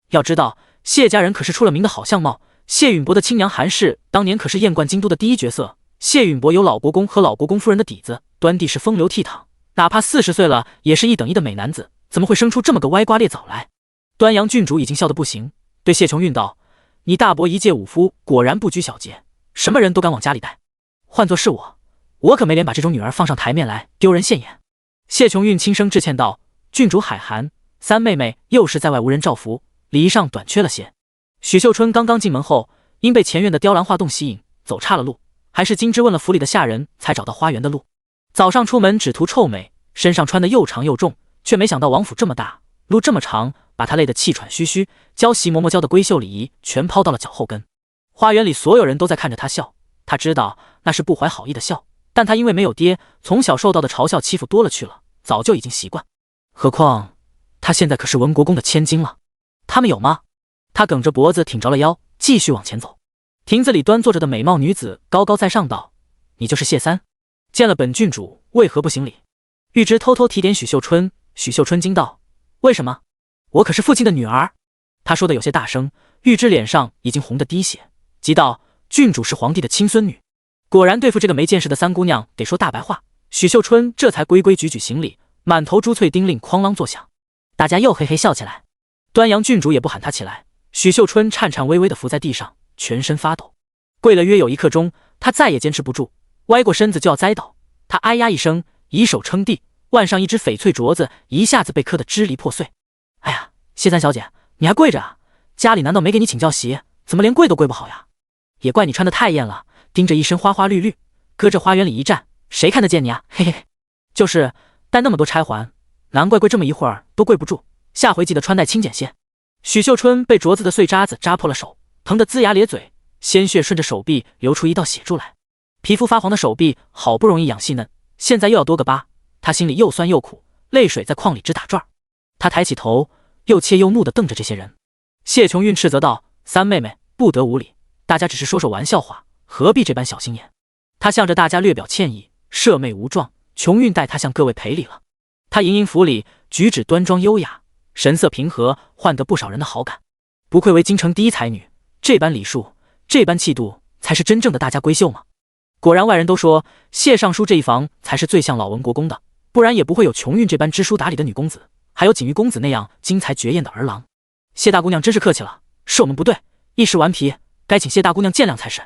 要知道谢家人可是出了名的好相貌，谢允伯的亲娘韩氏当年可是艳冠京都的第一角色。谢允伯有老国公和老国公夫人的底子，端地是风流倜傥，哪怕40岁了也是一等一的美男子，怎么会生出这么个歪瓜裂枣来？端阳郡主已经笑得不行，对谢琼韵道：你大伯一介武夫，果然不拘小节，什么人都敢往家里带。换作是我可没脸把这种女儿放上台面来，丢人现眼。谢琼韵轻声致歉道：郡主海涵，三妹妹又是在外无人照拂，礼仪上短缺了些。许秀春刚刚进门后，因被前院的雕栏画栋吸引，走岔了路，还是金枝问了府里的下人，才找到花园的路。早上出门只图臭美，身上穿的又长又重，却没想到王府这么大，路这么长，把他累得气喘吁吁，教习嬷嬷教的闺秀礼仪全抛到了脚后跟。花园里所有人都在看着他笑，他知道那是不怀好意的笑，但他因为没有爹，从小受到的嘲笑欺负多了去了，早就已经习惯。何况他现在可是文国公的千金了，他们有吗？他梗着脖子挺着了腰，继续往前走。亭子里端坐着的美貌女子高高在上道：你就是谢三，见了本郡主为何不行礼？玉芝偷偷提点许秀春，许秀春惊道：为什么？我可是父亲的女儿。他说的有些大声，玉芝脸上已经红得滴血，急道：郡主是皇帝的亲孙女。果然对付这个没见识的三姑娘得说大白话，许秀春这才规规矩矩行礼，满头珠翠丁令哐啷作响，大家又嘿嘿笑起来。端阳郡主也不喊他起来，许秀春颤颤巍巍地伏在地上，全身发抖，跪了约有1刻钟，他再也坚持不住，歪过身子就要栽倒。他哎呀一声，以手撑地，腕上一只翡翠镯子一下子被磕得支离破碎。哎呀，谢三小姐，你还跪着啊？家里难道没给你请教习？怎么连跪都跪不好呀？也怪你穿得太艳了，盯着一身花花绿绿，搁这花园里一站，谁看得见你啊？嘿嘿嘿，就是带那么多钗环，难怪跪这么一会儿都跪不住，下回记得穿戴轻简些。许秀春被镯子的碎渣子扎破了手，疼得龇牙咧嘴，鲜血顺着手臂流出一道血柱来。皮肤发黄的手臂好不容易养细嫩，现在又要多个疤，他心里又酸又苦，泪水在眶里直打转。他抬起头，又怯又怒地瞪着这些人。谢琼韵斥责道：三妹妹不得无礼，大家只是说说玩笑话，何必这般小心眼？他向着大家略表歉意，赦媚无状。琼韵待他向各位赔礼了。他盈盈府里，举止端庄优雅，神色平和，换得不少人的好感。不愧为京城第一才女，这般礼数，这般气度，才是真正的大家闺秀嘛。果然外人都说谢尚书这一房才是最像老文国公的，不然也不会有琼韵这般知书达理的女公子，还有锦玉公子那样惊才绝艳的儿郎。谢大姑娘真是客气了，是我们不对，一时顽皮，该请谢大姑娘见谅才是。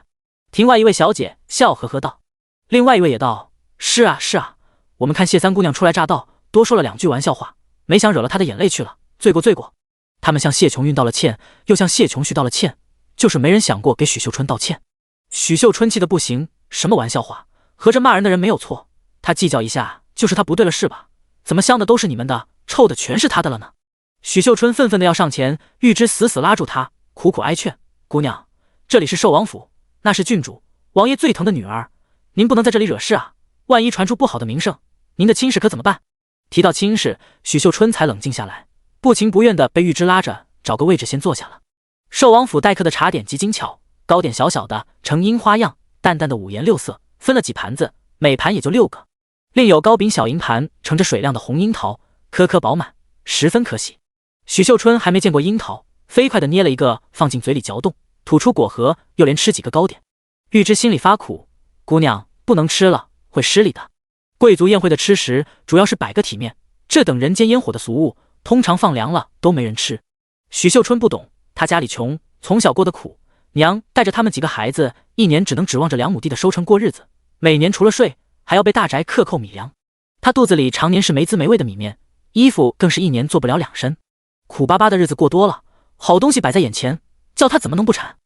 庭外一位小姐笑呵呵道，另外一位也道：是啊是啊，我们看谢三姑娘初来乍到，多说了2句玩笑话，没想惹了她的眼泪去了，罪过罪过。他们向谢琼韵道了歉，又向谢琼旭道了歉，就是没人想过给许秀春道歉。许秀春气得不行，什么玩笑话？合着骂人的人没有错，他计较一下，就是他不对了是吧？怎么香的都是你们的，臭的全是他的了呢？许秀春愤愤的要上前，玉芝死死拉住他，苦苦哀劝：“姑娘，这里是寿王府，那是郡主，王爷最疼的女儿，您不能在这里惹事啊！万一传出不好的名声，您的亲事可怎么办？”提到亲事，许秀春才冷静下来，不情不愿的被玉芝拉着找个位置先坐下了。寿王府待客的茶点极精巧，糕点小小的，呈樱花样，淡淡的五颜六色，分了几盘子，每盘也就6个。另有糕饼小银盘，盛着水亮的红樱桃，颗颗饱满，十分可喜。许秀春还没见过樱桃，飞快地捏了一个放进嘴里嚼动，吐出果核，又连吃几个糕点。玉芝心里发苦，姑娘不能吃了，会失礼的。贵族宴会的吃食主要是摆个体面，这等人间烟火的俗物，通常放凉了都没人吃。许秀春不懂，她家里穷，从小过得苦，娘带着他们几个孩子，一年只能指望着2亩地的收成过日子，每年除了税，还要被大宅克扣米粮。她肚子里常年是没滋没味的米面，衣服更是一年做不了2身。苦巴巴的日子过多了，好东西摆在眼前，叫他怎么能不馋？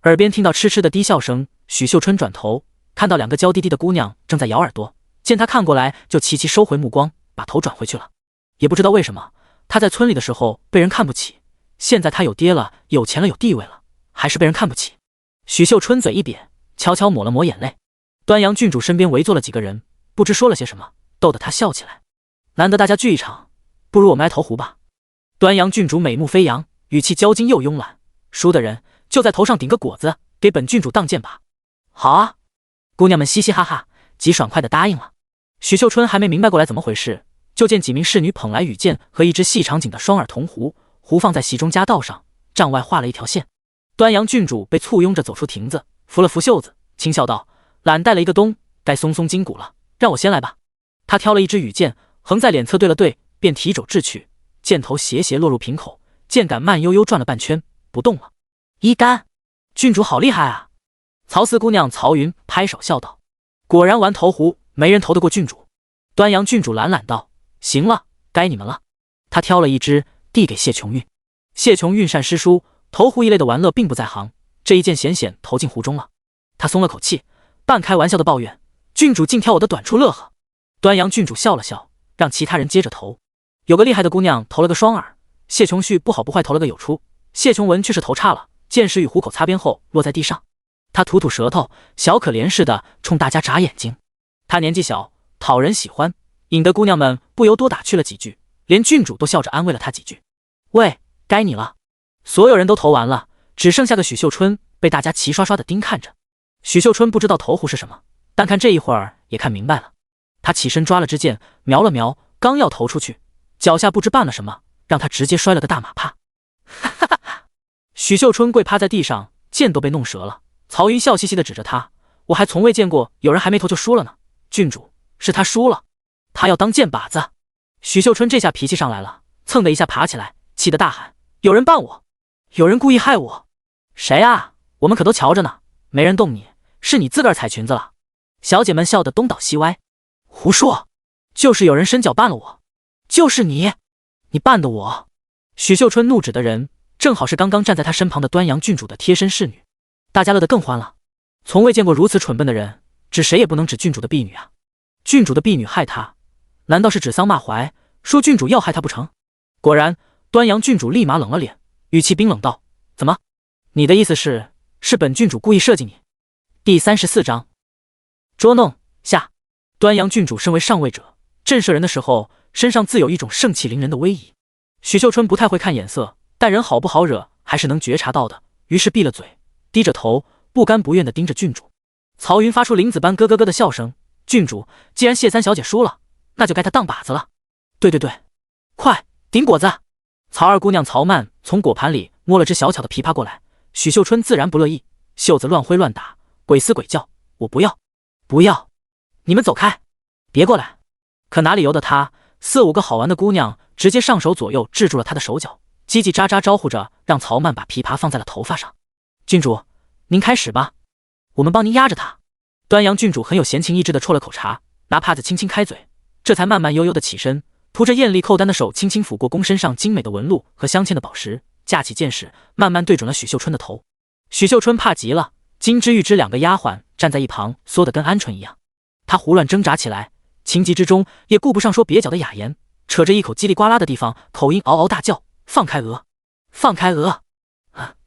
耳边听到痴痴的低笑声，许秀春转头看到2个娇滴滴的姑娘正在咬耳朵，见他看过来就齐齐收回目光，把头转回去了。也不知道为什么，他在村里的时候被人看不起，现在他有爹了，有钱了，有地位了，还是被人看不起。许秀春嘴一瘪，悄悄抹了抹眼泪。端阳郡主身边围坐了几个人，不知说了些什么，逗得他笑起来。难得大家聚一场，不如我们来投壶吧。端阳郡主美目飞扬，语气骄矜又慵懒，输的人就在头上顶个果子，给本郡主当剑吧。好啊！姑娘们嘻嘻哈哈，极爽快地答应了。许秀春还没明白过来怎么回事，就见几名侍女捧来羽箭和一只细长颈的双耳铜壶，壶放在席中夹道上，帐外画了一条线。端阳郡主被簇拥着走出亭子，扶了扶袖子，轻笑道：“懒带了一个冬，该松松筋骨了，让我先来吧。”他挑了一支羽箭，横在脸侧对了对，便提肘掷去，箭头斜斜落入瓶口，箭杆慢悠悠转了半圈，不动了。一杆，郡主好厉害啊！曹四姑娘曹云拍手笑道：“果然玩投壶，没人投得过郡主。”端阳郡主懒懒道：“行了，该你们了。”他挑了一支，递给谢琼韵。谢琼韵善诗书，投壶一类的玩乐并不在行，这一箭险险投进壶中了。他松了口气，半开玩笑的抱怨：“郡主竟挑我的短处乐呵。”端阳郡主笑了笑，让其他人接着投。有个厉害的姑娘投了个双耳，谢琼旭不好不坏投了个有出，谢琼文却是投差了，箭矢与壶口擦边后落在地上。他吐吐舌头，小可怜似的冲大家眨眼睛。他年纪小，讨人喜欢，引得姑娘们不由多打趣了几句，连郡主都笑着安慰了他几句。喂，该你了。所有人都投完了，只剩下个许秀春被大家齐刷刷的盯看着。许秀春不知道投壶是什么，但看这一会儿也看明白了。他起身抓了支箭，瞄了瞄，刚要投出去，脚下不知绊了什么，让他直接摔了个大马趴。哈哈哈哈！许秀春跪趴在地上，箭都被弄折了。曹云笑嘻嘻地指着他：“我还从未见过有人还没投就输了呢。郡主，是他输了，他要当箭靶子。”许秀春这下脾气上来了，蹭的一下爬起来，气得大喊：“有人绊我！有人故意害我！谁啊？我们可都瞧着呢，没人动你，是你自个儿踩裙子了。”小姐们笑得东倒西歪：“胡说！就是有人伸脚绊了我，就是你，你绊的我！”许秀春怒指的人正好是刚刚站在他身旁的端阳郡主的贴身侍女。大家乐得更欢了，从未见过如此蠢笨的人，指谁也不能指郡主的婢女啊！郡主的婢女害他，难道是指桑骂槐，说郡主要害他不成？果然，端阳郡主立马冷了脸，语气冰冷道：“怎么？你的意思是本郡主故意设计你？”第34章捉弄下。端阳郡主身为上位者，震慑人的时候，身上自有一种盛气凌人的威仪。许秀春不太会看眼色，但人好不好惹还是能觉察到的，于是闭了嘴，低着头，不甘不愿地盯着郡主。曹云发出林子般咯咯咯的笑声：“郡主，既然谢三小姐输了，那就该她当靶子了。”“对对对，快顶果子！”曹二姑娘曹曼从果盘里摸了只小巧的琵琶过来，许秀春自然不乐意，袖子乱挥乱打，鬼嘶鬼叫：“我不要，不要！你们走开，别过来！”可哪里由得他，4、5个好玩的姑娘直接上手左右制住了他的手脚，叽叽喳喳招呼着，让曹曼把琵琶放在了头发上。“郡主，您开始吧，我们帮您压着他。”端阳郡主很有闲情逸致地啜了口茶，拿帕子轻轻开嘴，这才慢慢悠悠地起身，涂着艳丽扣丹的手轻轻抚过弓身上精美的纹路和镶嵌的宝石，架起箭矢，慢慢对准了许秀春的头。许秀春怕极了，金枝玉枝2个丫鬟站在一旁，缩得跟鹌鹑一样。她胡乱挣扎起来，情急之中也顾不上说蹩脚的雅言，扯着一口叽里呱啦的地方，口音嗷嗷大叫：“放开鹅，放开鹅！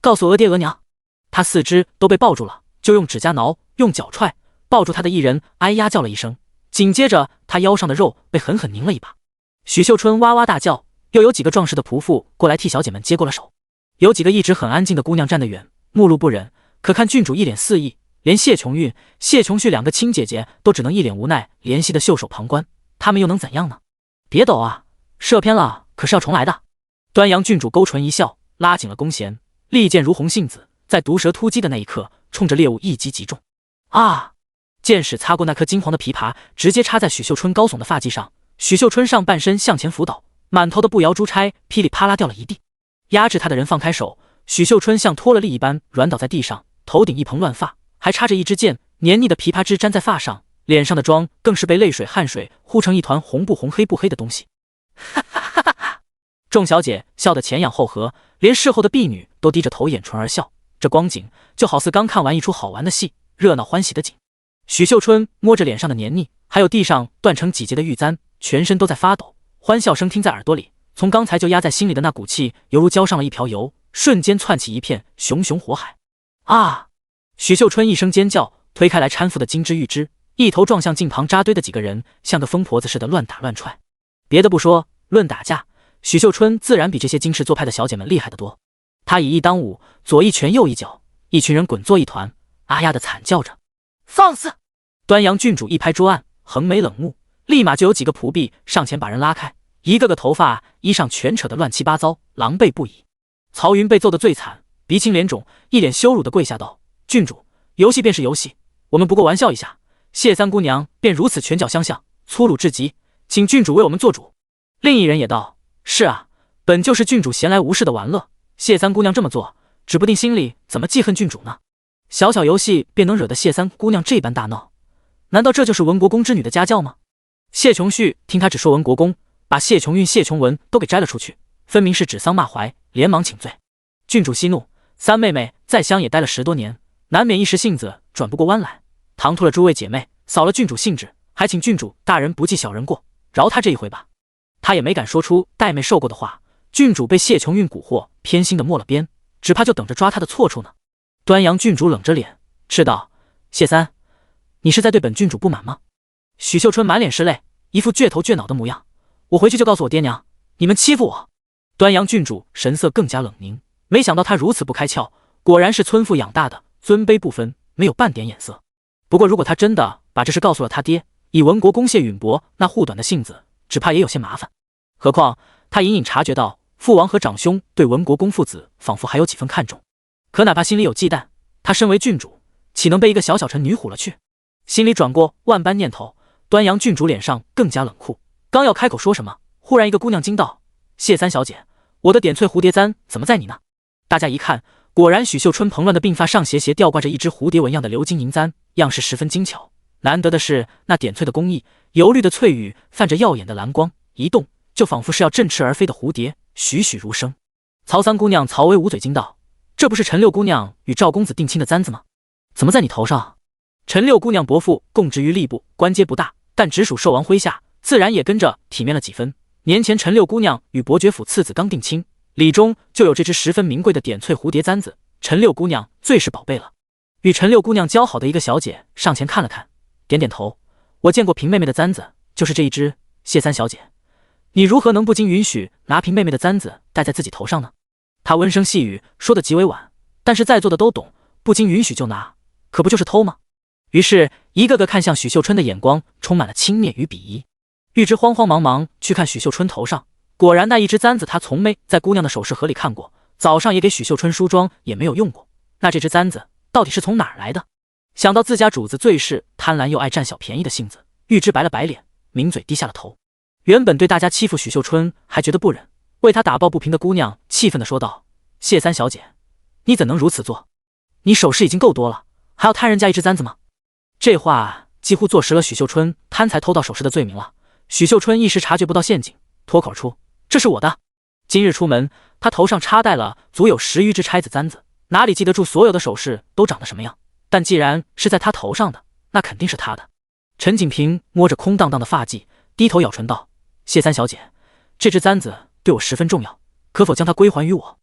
告诉鹅爹鹅娘！”他四肢都被抱住了，就用指甲挠，用脚踹，抱住他的一人哎呀叫了一声，紧接着他腰上的肉被狠狠拧了一把。许秀春哇哇大叫，又有几个壮实的仆妇过来替小姐们接过了手。有几个一直很安静的姑娘站得远，目露不忍，可看郡主一脸肆意，连谢琼韵、谢琼旭两个亲姐姐都只能一脸无奈，怜惜的袖手旁观。他们又能怎样呢？别抖啊，射偏了可是要重来的。端阳郡主勾唇一笑，拉紧了弓弦，利箭如红杏子，在毒蛇突击的那一刻，冲着猎物一击即中。啊！箭矢擦过那颗金黄的琵琶，直接插在许秀春高耸的发髻上。许秀春上半身向前俯倒，满头的步摇珠钗噼里啪啦掉了一地。压制他的人放开手，许秀春像脱了力一般软倒在地上，头顶一蓬乱发，还插着一支箭，黏腻的琵琶汁粘在发上，脸上的妆更是被泪水汗水糊成一团红不红黑不黑的东西。哈哈哈哈哈！众小姐笑得前仰后合，连侍候的婢女都低着头掩唇而笑。这光景就好似刚看完一出好玩的戏，热闹欢喜的景。许秀春摸着脸上的黏腻，还有地上断成几截的玉簪，全身都在发抖，欢笑声听在耳朵里，从刚才就压在心里的那股气，犹如浇上了一瓢油，瞬间窜起一片熊熊火海。啊！许秀春一声尖叫，推开来搀扶的金枝玉枝，一头撞向近旁扎堆的几个人，像个疯婆子似的乱打乱踹。别的不说，论打架，许秀春自然比这些金氏做派的小姐们厉害得多。她以一当五，左一拳右一脚，一群人滚作一团，啊呀的惨叫着。放肆！端阳郡主一拍桌案，横眉冷目，立马就有几个仆婢上前把人拉开，一个个头发衣裳全扯得乱七八糟，狼狈不已。曹云被揍得最惨，鼻青脸肿，一脸羞辱的跪下道：“郡主，游戏便是游戏，我们不过玩笑一下。谢三姑娘便如此拳脚相向，粗鲁至极，请郡主为我们做主。”另一人也道：“是啊，本就是郡主闲来无事的玩乐，谢三姑娘这么做，指不定心里怎么记恨郡主呢。小小游戏便能惹得谢三姑娘这般大闹，难道这就是文国公之女的家教吗？”谢琼旭听他只说文国公，把谢琼韵、谢琼文都给摘了出去，分明是指桑骂槐，连忙请罪。郡主息怒，三妹妹在乡也待了10多年，难免一时性子转不过弯来，唐突了诸位姐妹，扫了郡主兴致，还请郡主大人不计小人过，饶他这一回吧。他也没敢说出带妹受过的话，郡主被谢琼韵蛊惑，偏心的没了边，只怕就等着抓他的错处呢。端阳郡主冷着脸斥道：“谢三，你是在对本郡主不满吗？”许秀春满脸是泪，一副倔头倔脑的模样：“我回去就告诉我爹娘，你们欺负我。”端阳郡主神色更加冷凝，没想到他如此不开窍，果然是村妇养大的，尊卑不分，没有半点眼色。不过如果他真的把这事告诉了他爹，以文国公谢允博那护短的性子，只怕也有些麻烦。何况他隐隐察觉到父王和长兄对文国公父子仿佛还有几分看重，可哪怕心里有忌惮，他身为郡主，岂能被一个小小臣女唬了去？心里转过万般念头，端阳郡主脸上更加冷酷，刚要开口说什么，忽然一个姑娘惊道：“谢三小姐，我的点翠蝴蝶簪怎么在你呢？”大家一看，果然许秀春蓬乱的鬓发上斜吊挂着一只蝴蝶纹样的鎏金银簪，样式十分精巧。难得的是那点翠的工艺，油绿的翠羽泛着耀眼的蓝光，一动就仿佛是要振翅而飞的蝴蝶，栩栩如生。曹三姑娘曹薇捂嘴惊道：“这不是陈六姑娘与赵公子定亲的簪子吗？怎么在你头上？”陈六姑娘伯父供职于吏部，官阶不大，但直属寿王麾下，自然也跟着体面了几分。年前陈六姑娘与伯爵府次子刚定亲，礼中就有这只十分名贵的点翠蝴蝶簪子，陈六姑娘最是宝贝了。与陈六姑娘交好的一个小姐上前看了看，点点头：“我见过平妹妹的簪子，就是这一只。谢三小姐，你如何能不经允许拿平妹妹的簪子戴在自己头上呢？”她温声细语说得极为婉，但是在座的都懂，不经允许就拿，可不就是偷吗？于是一个个看向许秀春的眼光充满了轻蔑与鄙夷。玉芝慌慌忙忙去看许秀春头上，果然那一只簪子他从没在姑娘的首饰盒里看过，早上也给许秀春梳妆也没有用过，那这只簪子到底是从哪儿来的？想到自家主子最是贪婪又爱占小便宜的性子，玉芝白了白脸，抿嘴低下了头。原本对大家欺负许秀春还觉得不忍，为他打抱不平的姑娘气愤地说道：“谢三小姐，你怎能如此做？你首饰已经够多了，还要贪人家一只簪子吗？”这话几乎坐实了许秀春贪财偷盗首饰的罪名了。许秀春一时察觉不到陷阱，脱口出：“这是我的。”今日出门，他头上插戴了足有10余只钗子簪子，哪里记得住所有的首饰都长得什么样？但既然是在他头上的，那肯定是他的。陈锦平摸着空荡荡的发髻，低头咬唇道：“谢三小姐，这只簪子对我十分重要，可否将它归还于我？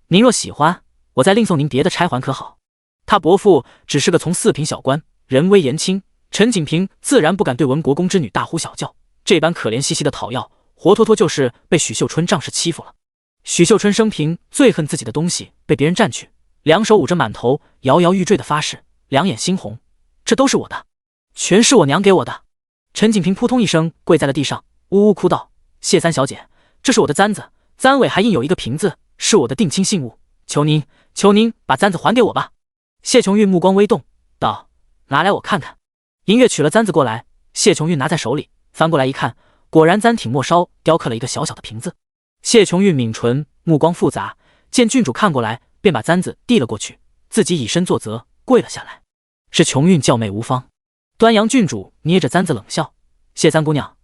您若喜欢，我再另送您别的钗环可好？他伯父只是个从四品小官，人微言轻，陈景平自然不敢对文国公之女大呼小叫，这般可怜兮兮的讨要，活脱脱就是被许秀春仗势欺负了。许秀春生平最恨自己的东西被别人占去，两手捂着满头，摇摇欲坠的发誓，两眼猩红，这都是我的，全是我娘给我的。陈景平扑通一声跪在了地上，呜呜哭道：谢三小姐，这是我的簪子，簪尾还印有一个瓶子，是我的定亲信物，求您把簪子还给我吧。谢琼玉目光微动，道：拿来我看看。银月取了簪子过来，谢琼玉拿在手里，翻过来一看，果然簪挺末梢雕刻了一个小小的瓶子。谢琼玉抿唇，目光复杂，见郡主看过来，便把簪子递了过去，自己以身作则，跪了下来。是琼韵教媚无方。端阳郡主捏着簪子冷笑：谢三姑娘，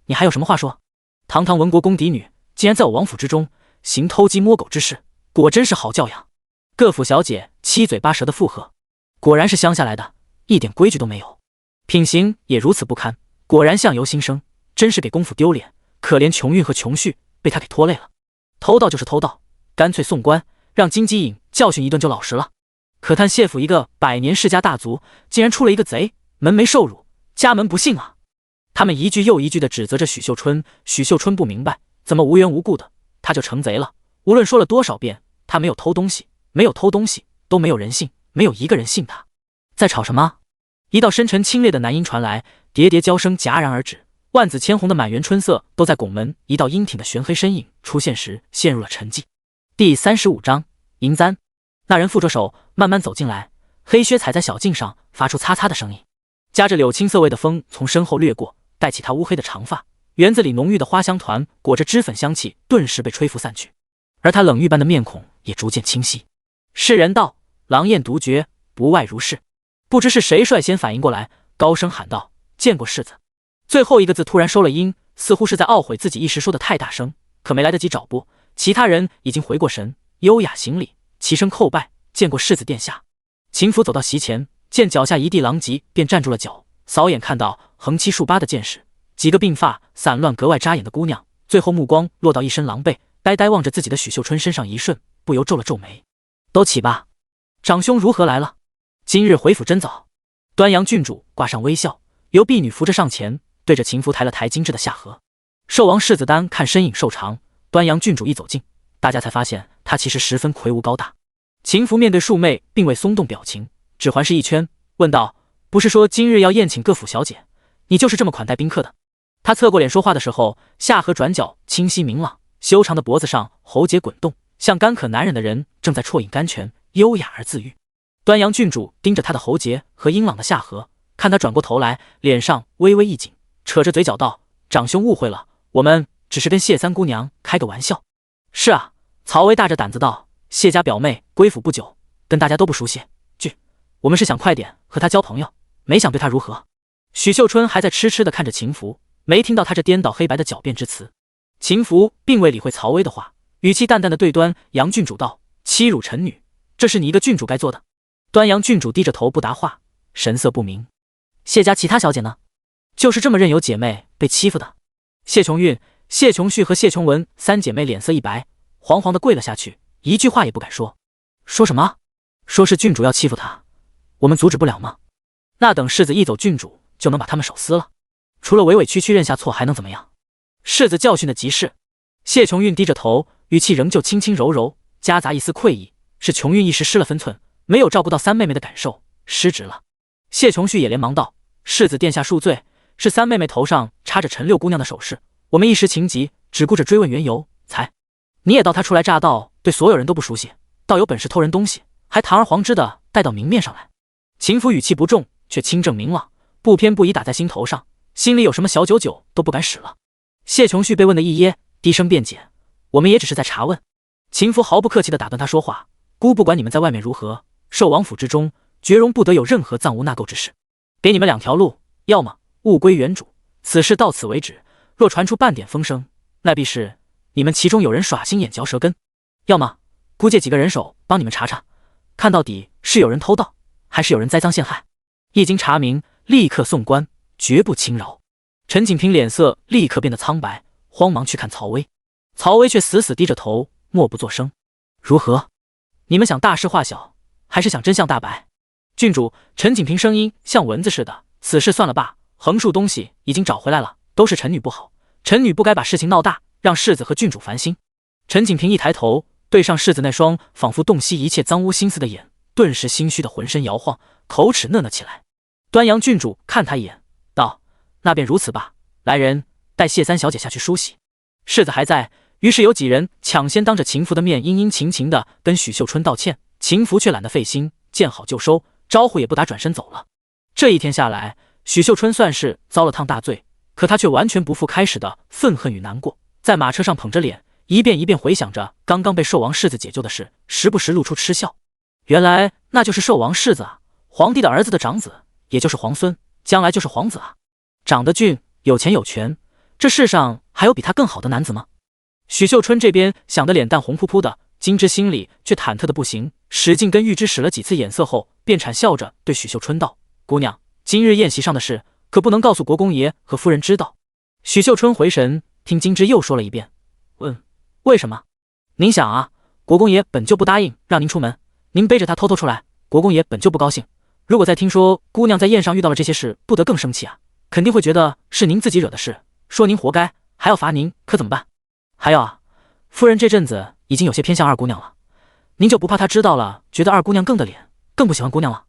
你还有什么话说？堂堂文国公嫡女，竟然在我王府之中行偷鸡摸狗之事，果真是好教养。各府小姐七嘴八舌的附和，果然是乡下来的，一点规矩都没有，品行也如此不堪，果然相由心生，真是给公府丢脸。可怜琼韵和琼婿被他给拖累了，偷盗就是偷盗，干脆送官，让金鸡引教训一顿就老实了。可叹谢府一个百年世家大族，竟然出了一个贼，门楣受辱，家门不幸啊！他们一句又一句的指责着许秀春，许秀春不明白，怎么无缘无故的他就成贼了？无论说了多少遍，他没有偷东西，没有偷东西，都没有人信，没有一个人信他。在吵什么？一道深沉清冽的男音传来，喋喋娇声戛然而止。万紫千红的满园春色都在拱门一道阴挺的玄黑身影出现时陷入了沉寂。第35章银簪。那人负着手慢慢走进来，黑靴踩在小径上发出擦擦的声音，夹着柳青色味的风从身后掠过，带起他乌黑的长发，园子里浓郁的花香团裹着脂粉香气顿时被吹拂散去，而他冷玉般的面孔也逐渐清晰。世人道狼艳独绝，不外如是。不知是谁率先反应过来，高声喊道：见过世子。最后一个字突然收了音，似乎是在懊悔自己一时说的太大声，可没来得及找补，其他人已经回过神，优雅行礼，齐声叩拜：见过世子殿下。秦府走到席前，见脚下一地狼藉，便站住了脚，扫眼看到横七竖八的剑士，几个鬓发散乱格外扎眼的姑娘，最后目光落到一身狼狈，呆呆望着自己的许秀春身上一瞬，不由皱了皱眉。都起吧，长兄如何来了？今日回府真早。端阳郡主挂上微笑，由婢女扶着上前，对着秦福抬了抬精致的下颌。寿王世子丹看身影瘦长，端阳郡主一走近，大家才发现他其实十分魁梧高大。秦福面对庶妹并未松动表情，只环视一圈，问道：不是说今日要宴请各府小姐，你就是这么款待宾客的？他侧过脸说话的时候，下颌转角清晰明朗，修长的脖子上喉结滚动，像干渴难忍的人正在啜饮甘泉，优雅而自愈。端阳郡主盯着他的喉结和英朗的下颌，看他转过头来，脸上微微一紧，扯着嘴角道：长兄误会了，我们只是跟谢三姑娘开个玩笑。是啊，曹薇大着胆子道：谢家表妹归府不久，跟大家都不熟悉，我们是想快点和她交朋友，没想对她如何。许秀春还在痴痴地看着秦福，没听到他这颠倒黑白的狡辩之词。秦福并未理会曹薇的话，语气淡淡的对端阳郡主道：欺辱臣女，这是你一个郡主该做的。端阳郡主低着头不答话，神色不明。谢家其他小姐呢？就是这么任由姐妹被欺负的。谢琼韵、谢琼旭和谢琼文三姐妹脸色一白，惶惶地跪了下去，一句话也不敢说。说什么？说是郡主要欺负她，我们阻止不了吗？那等世子一走，郡主就能把他们手撕了，除了委委屈屈认下错还能怎么样？世子教训的极是。谢琼韵低着头，语气仍旧轻轻柔柔，夹杂一丝愧意，是琼韵一时失了分寸，没有照顾到三妹妹的感受，失职了。谢琼旭也连忙道：世子殿下恕罪，是三妹妹头上插着陈六姑娘的首饰，我们一时情急，只顾着追问缘由，才……你也道他初来乍到，对所有人都不熟悉，倒有本事偷人东西，还堂而皇之的带到明面上来。秦福语气不重，却清正明朗，不偏不倚打在心头上，心里有什么小九九都不敢使了。谢琼旭被问得一噎，低声辩解：我们也只是在查问。秦福毫不客气地打断他说话：姑不管你们在外面如何，寿王府之中绝容不得有任何藏污纳垢之事。给你们两条路，要么物归原主，此事到此为止，若传出半点风声，那必是你们其中有人耍心眼嚼舌根；要么姑借几个人手帮你们查查，看到底是有人偷盗，还是有人栽赃陷害。一经查明，立刻送官，绝不轻饶。陈景平脸色立刻变得苍白，慌忙去看曹薇。曹薇却死死低着头，默不作声。如何？你们想大事化小，还是想真相大白？郡主，陈景平声音像蚊子似的。此事算了罢，横竖东西已经找回来了，都是陈女不好，陈女不该把事情闹大，让世子和郡主烦心。陈景平一抬头，对上世子那双仿佛洞悉一切脏污心思的眼，顿时心虚的浑身摇晃，口齿讷讷起来。端阳郡主看他一眼，道：“那便如此吧，来人，带谢三小姐下去梳洗。”世子还在，于是有几人抢先当着秦福的面殷殷勤勤的跟许秀春道歉，秦福却懒得费心，见好就收，招呼也不打，转身走了。这一天下来，许秀春算是遭了趟大罪，可他却完全不复开始的愤恨与难过，在马车上捧着脸，一遍一遍回想着刚刚被寿王世子解救的事，时不时露出嗤笑。原来那就是寿王世子啊，皇帝的儿子的长子，也就是皇孙，将来就是皇子啊。长得俊，有钱有权，这世上还有比他更好的男子吗？许秀春这边想得脸蛋红扑扑的，金枝心里却忐忑的不行，使劲跟玉芝使了几次眼色后，便谄笑着对许秀春道：“姑娘，今日宴席上的事可不能告诉国公爷和夫人知道。”许秀春回神，听金枝又说了一遍，问：“为什么？”“您想啊，国公爷本就不答应让您出门，您背着他偷偷出来，国公爷本就不高兴。如果再听说姑娘在宴上遇到了这些事，不得更生气啊？肯定会觉得是您自己惹的事，说您活该，还要罚您，可怎么办？还有啊，夫人这阵子已经有些偏向二姑娘了，您就不怕她知道了，觉得二姑娘更的脸，更不喜欢姑娘了？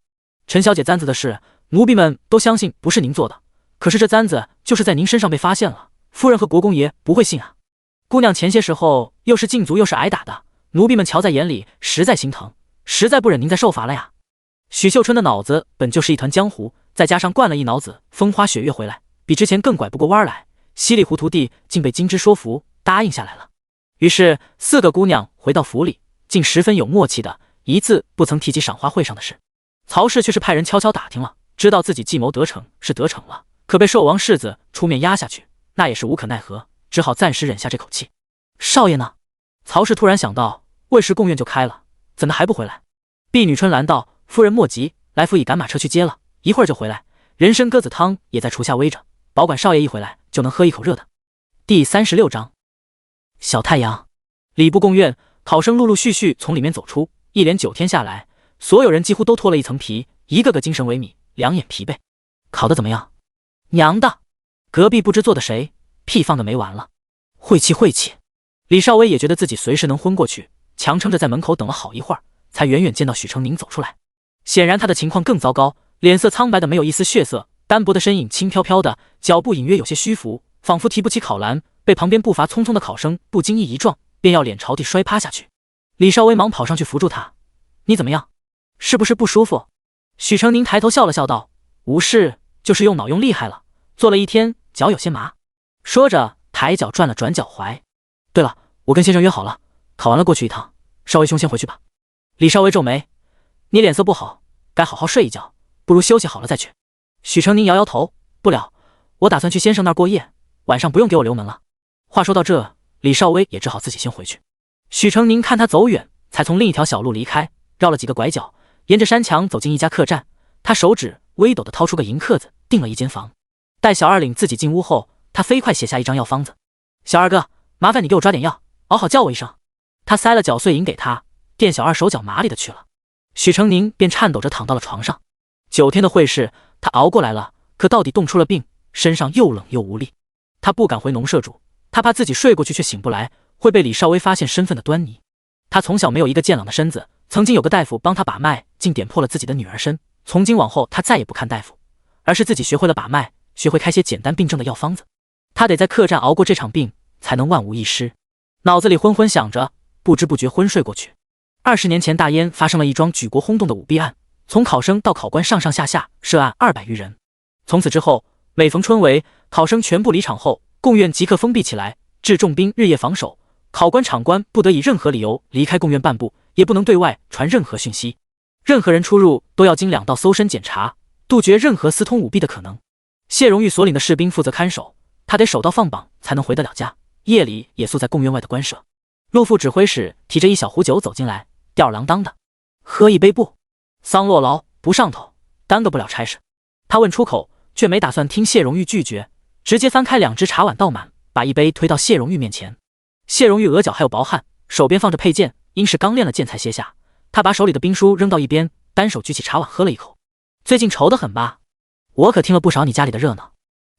陈小姐簪子的事，奴婢们都相信不是您做的，可是这簪子就是在您身上被发现了，夫人和国公爷不会信啊。姑娘前些时候又是禁足又是挨打的，奴婢们瞧在眼里，实在心疼，实在不忍您再受罚了呀。”许秀春的脑子本就是一团浆糊，再加上灌了一脑子风花雪月回来，比之前更拐不过弯来，稀里糊涂地竟被金枝说服答应下来了。于是四个姑娘回到府里，竟十分有默契的一字不曾提及赏花会上的事。曹氏却是派人悄悄打听了，知道自己计谋得逞是得逞了，可被寿王世子出面压下去，那也是无可奈何，只好暂时忍下这口气。少爷呢？曹氏突然想到，未时贡院就开了，怎的还不回来？婢女春兰道：“夫人莫急，来福已赶马车去接了，一会儿就回来。人参鸽子汤也在厨下煨着，保管少爷一回来就能喝一口热的。”第36章小太阳。礼部贡院，考生陆陆续续从里面走出，一连9天下来，所有人几乎都脱了一层皮，一个个精神萎靡，两眼疲惫。考得怎么样？娘的，隔壁不知坐的谁，屁放个没完了，晦气晦气。李少薇也觉得自己随时能昏过去，强撑着在门口等了好一会儿，才远远见到许成宁走出来。显然他的情况更糟糕，脸色苍白的没有一丝血色，单薄的身影轻飘飘的，脚步隐约有些虚浮，仿佛提不起考篮，被旁边步伐匆匆的考生不经意一撞，便要脸朝地摔趴下去。李少薇忙跑上去扶住他：“你怎么样？是不是不舒服？”许成宁抬头笑了笑道：“无事，就是用脑用厉害了，坐了一天，脚有些麻。”说着抬脚转了转脚踝。“对了，我跟先生约好了，考完了过去一趟，少薇兄先回去吧。”李少薇皱眉：“你脸色不好，该好好睡一觉，不如休息好了再去。”许成宁摇摇头：“不了，我打算去先生那儿过夜，晚上不用给我留门了。”话说到这，李少薇也只好自己先回去。许成宁看他走远，才从另一条小路离开，绕了几个拐角，沿着山墙走进一家客栈。他手指微抖地掏出个银克子，订了一间房。待小二领自己进屋后，他飞快写下一张药方子：“小二哥，麻烦你给我抓点药，熬好叫我一声。”他塞了缴碎银给他，店小二手脚麻利的去了。许成宁便颤抖着躺到了床上。9天的会试，他熬过来了，可到底冻出了病，身上又冷又无力。他不敢回农舍住，他怕自己睡过去却醒不来，会被李少薇发现身份的端倪。他从小没有一个健朗的身子，曾经有个大夫帮他把脉，竟点破了自己的女儿身。从今往后，他再也不看大夫，而是自己学会了把脉，学会开些简单病症的药方子。他得在客栈熬过这场病，才能万无一失。脑子里昏昏想着，不知不觉昏睡过去。20年前，大燕发生了一桩举国轰动的舞弊案，从考生到考官上上下下涉案200余人。从此之后，每逢春闱，考生全部离场后，贡院即刻封闭起来，置重兵日夜防守。考官、场官不得以任何理由离开贡院半步，也不能对外传任何讯息。任何人出入都要经2道搜身检查，杜绝任何私通舞弊的可能。谢荣玉所领的士兵负责看守，他得守到放榜才能回得了家，夜里也宿在贡院外的官舍。陆副指挥使提着一小壶酒走进来，吊儿郎当的：“喝一杯不？桑洛劳不上头，耽搁不了差事。”他问出口，却没打算听谢荣玉拒绝，直接翻开2只茶碗倒满，把一杯推到谢荣玉面前。谢荣玉额角还有薄汗，手边放着佩剑，应是刚练了剑才歇下。他把手里的兵书扔到一边，单手举起茶碗喝了一口。最近愁得很吧？我可听了不少你家里的热闹。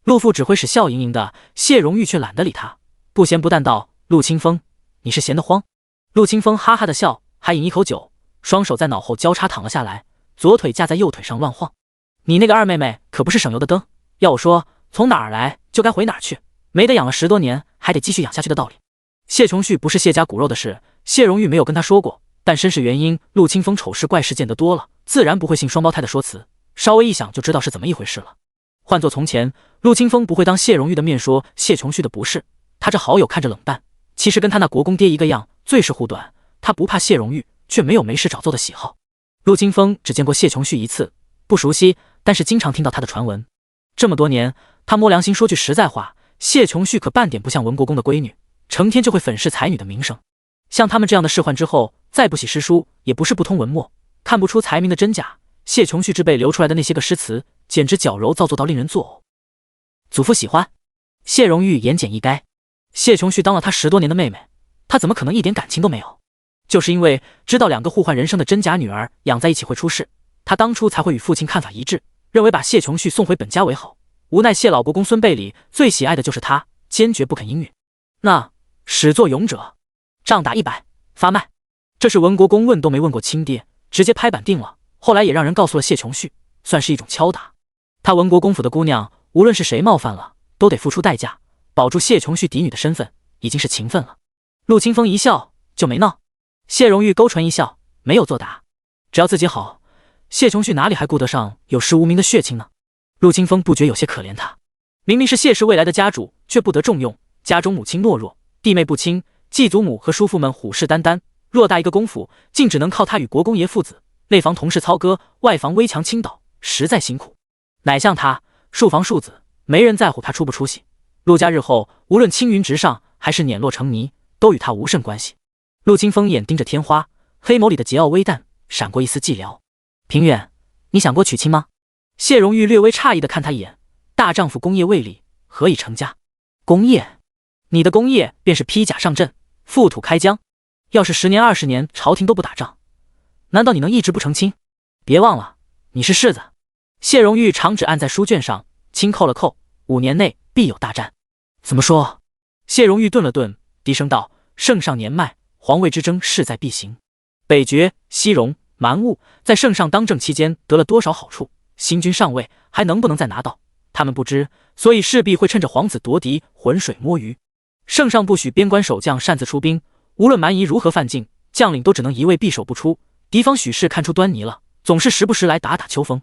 陆副指挥使笑盈盈的，谢荣玉却懒得理他，不咸不淡道：陆清风，你是闲得慌？陆清风哈哈的笑，还饮一口酒，双手在脑后交叉躺了下来，左腿架在右腿上乱晃。你那个二妹妹可不是省油的灯，要我说，从哪儿来就该回哪儿去，没得养了10多年还得继续养下去的道理。谢琼旭不是谢家骨肉的事，谢荣玉没有跟他说过，但身世原因，陆清风丑事怪事见得多了，自然不会信双胞胎的说辞，稍微一想就知道是怎么一回事了。换作从前，陆清风不会当谢荣玉的面说谢琼旭的不是，他这好友看着冷淡，其实跟他那国公爹一个样，最是护短。他不怕谢荣玉，却没有没事找揍的喜好。陆清风只见过谢琼旭一次，不熟悉，但是经常听到他的传闻。这么多年，他摸良心说句实在话，谢琼旭可半点不像文国公的闺女，成天就会粉饰才女的名声。像他们这样的仕宦之后，再不喜诗书，也不是不通文墨，看不出才名的真假。谢琼旭之辈流出来的那些个诗词，简直矫揉造作到令人作呕。祖父喜欢。谢荣玉言简意赅。谢琼旭当了他10多年的妹妹，他怎么可能一点感情都没有？就是因为知道2个互换人生的真假女儿养在一起会出事，他当初才会与父亲看法一致，认为把谢琼旭送回本家为好。无奈谢老国公孙辈里最喜爱的就是他，坚决不肯应允。那始作俑者，仗打100，发卖。这是文国公问都没问过亲爹，直接拍板定了。后来也让人告诉了谢琼旭，算是一种敲打。他文国公府的姑娘，无论是谁冒犯了，都得付出代价，保住谢琼旭嫡女的身份，已经是情分了。陆清风一笑，就没闹。谢荣玉勾唇一笑，没有作答。只要自己好，谢琼旭哪里还顾得上有失无名的血亲呢？陆清风不觉有些可怜他，明明是谢氏未来的家主，却不得重用，家中母亲懦弱，弟妹不亲，继祖母和叔父们虎视眈眈，偌大一个公府，竟只能靠他与国公爷父子，内防同事操戈，外防危墙倾倒，实在辛苦。乃像他庶房庶子，没人在乎他出不出息。陆家日后无论青云直上，还是碾落成泥，都与他无甚关系。陆清风眼盯着天花，黑眸里的桀骜微淡，闪过一丝寂寥。平远，你想过娶亲吗？谢荣玉略微诧异地看他一眼，大丈夫功业未立，何以成家？功业？你的功业便是披甲上阵，覆土开疆。要是10年20年朝廷都不打仗，难道你能一直不成亲？别忘了，你是世子。谢荣玉长指按在书卷上，轻扣了扣，5年内必有大战。怎么说？谢荣玉顿了顿，低声道：圣上年迈，皇位之争势在必行。北绝、西戎、蛮兀在圣上当政期间得了多少好处？新君上位还能不能再拿到？他们不知，所以势必会趁着皇子夺嫡，浑水摸鱼。圣上不许边关守将擅自出兵，无论蛮夷如何犯境，将领都只能一味闭守不出。敌方许是看出端倪了，总是时不时来打打秋风，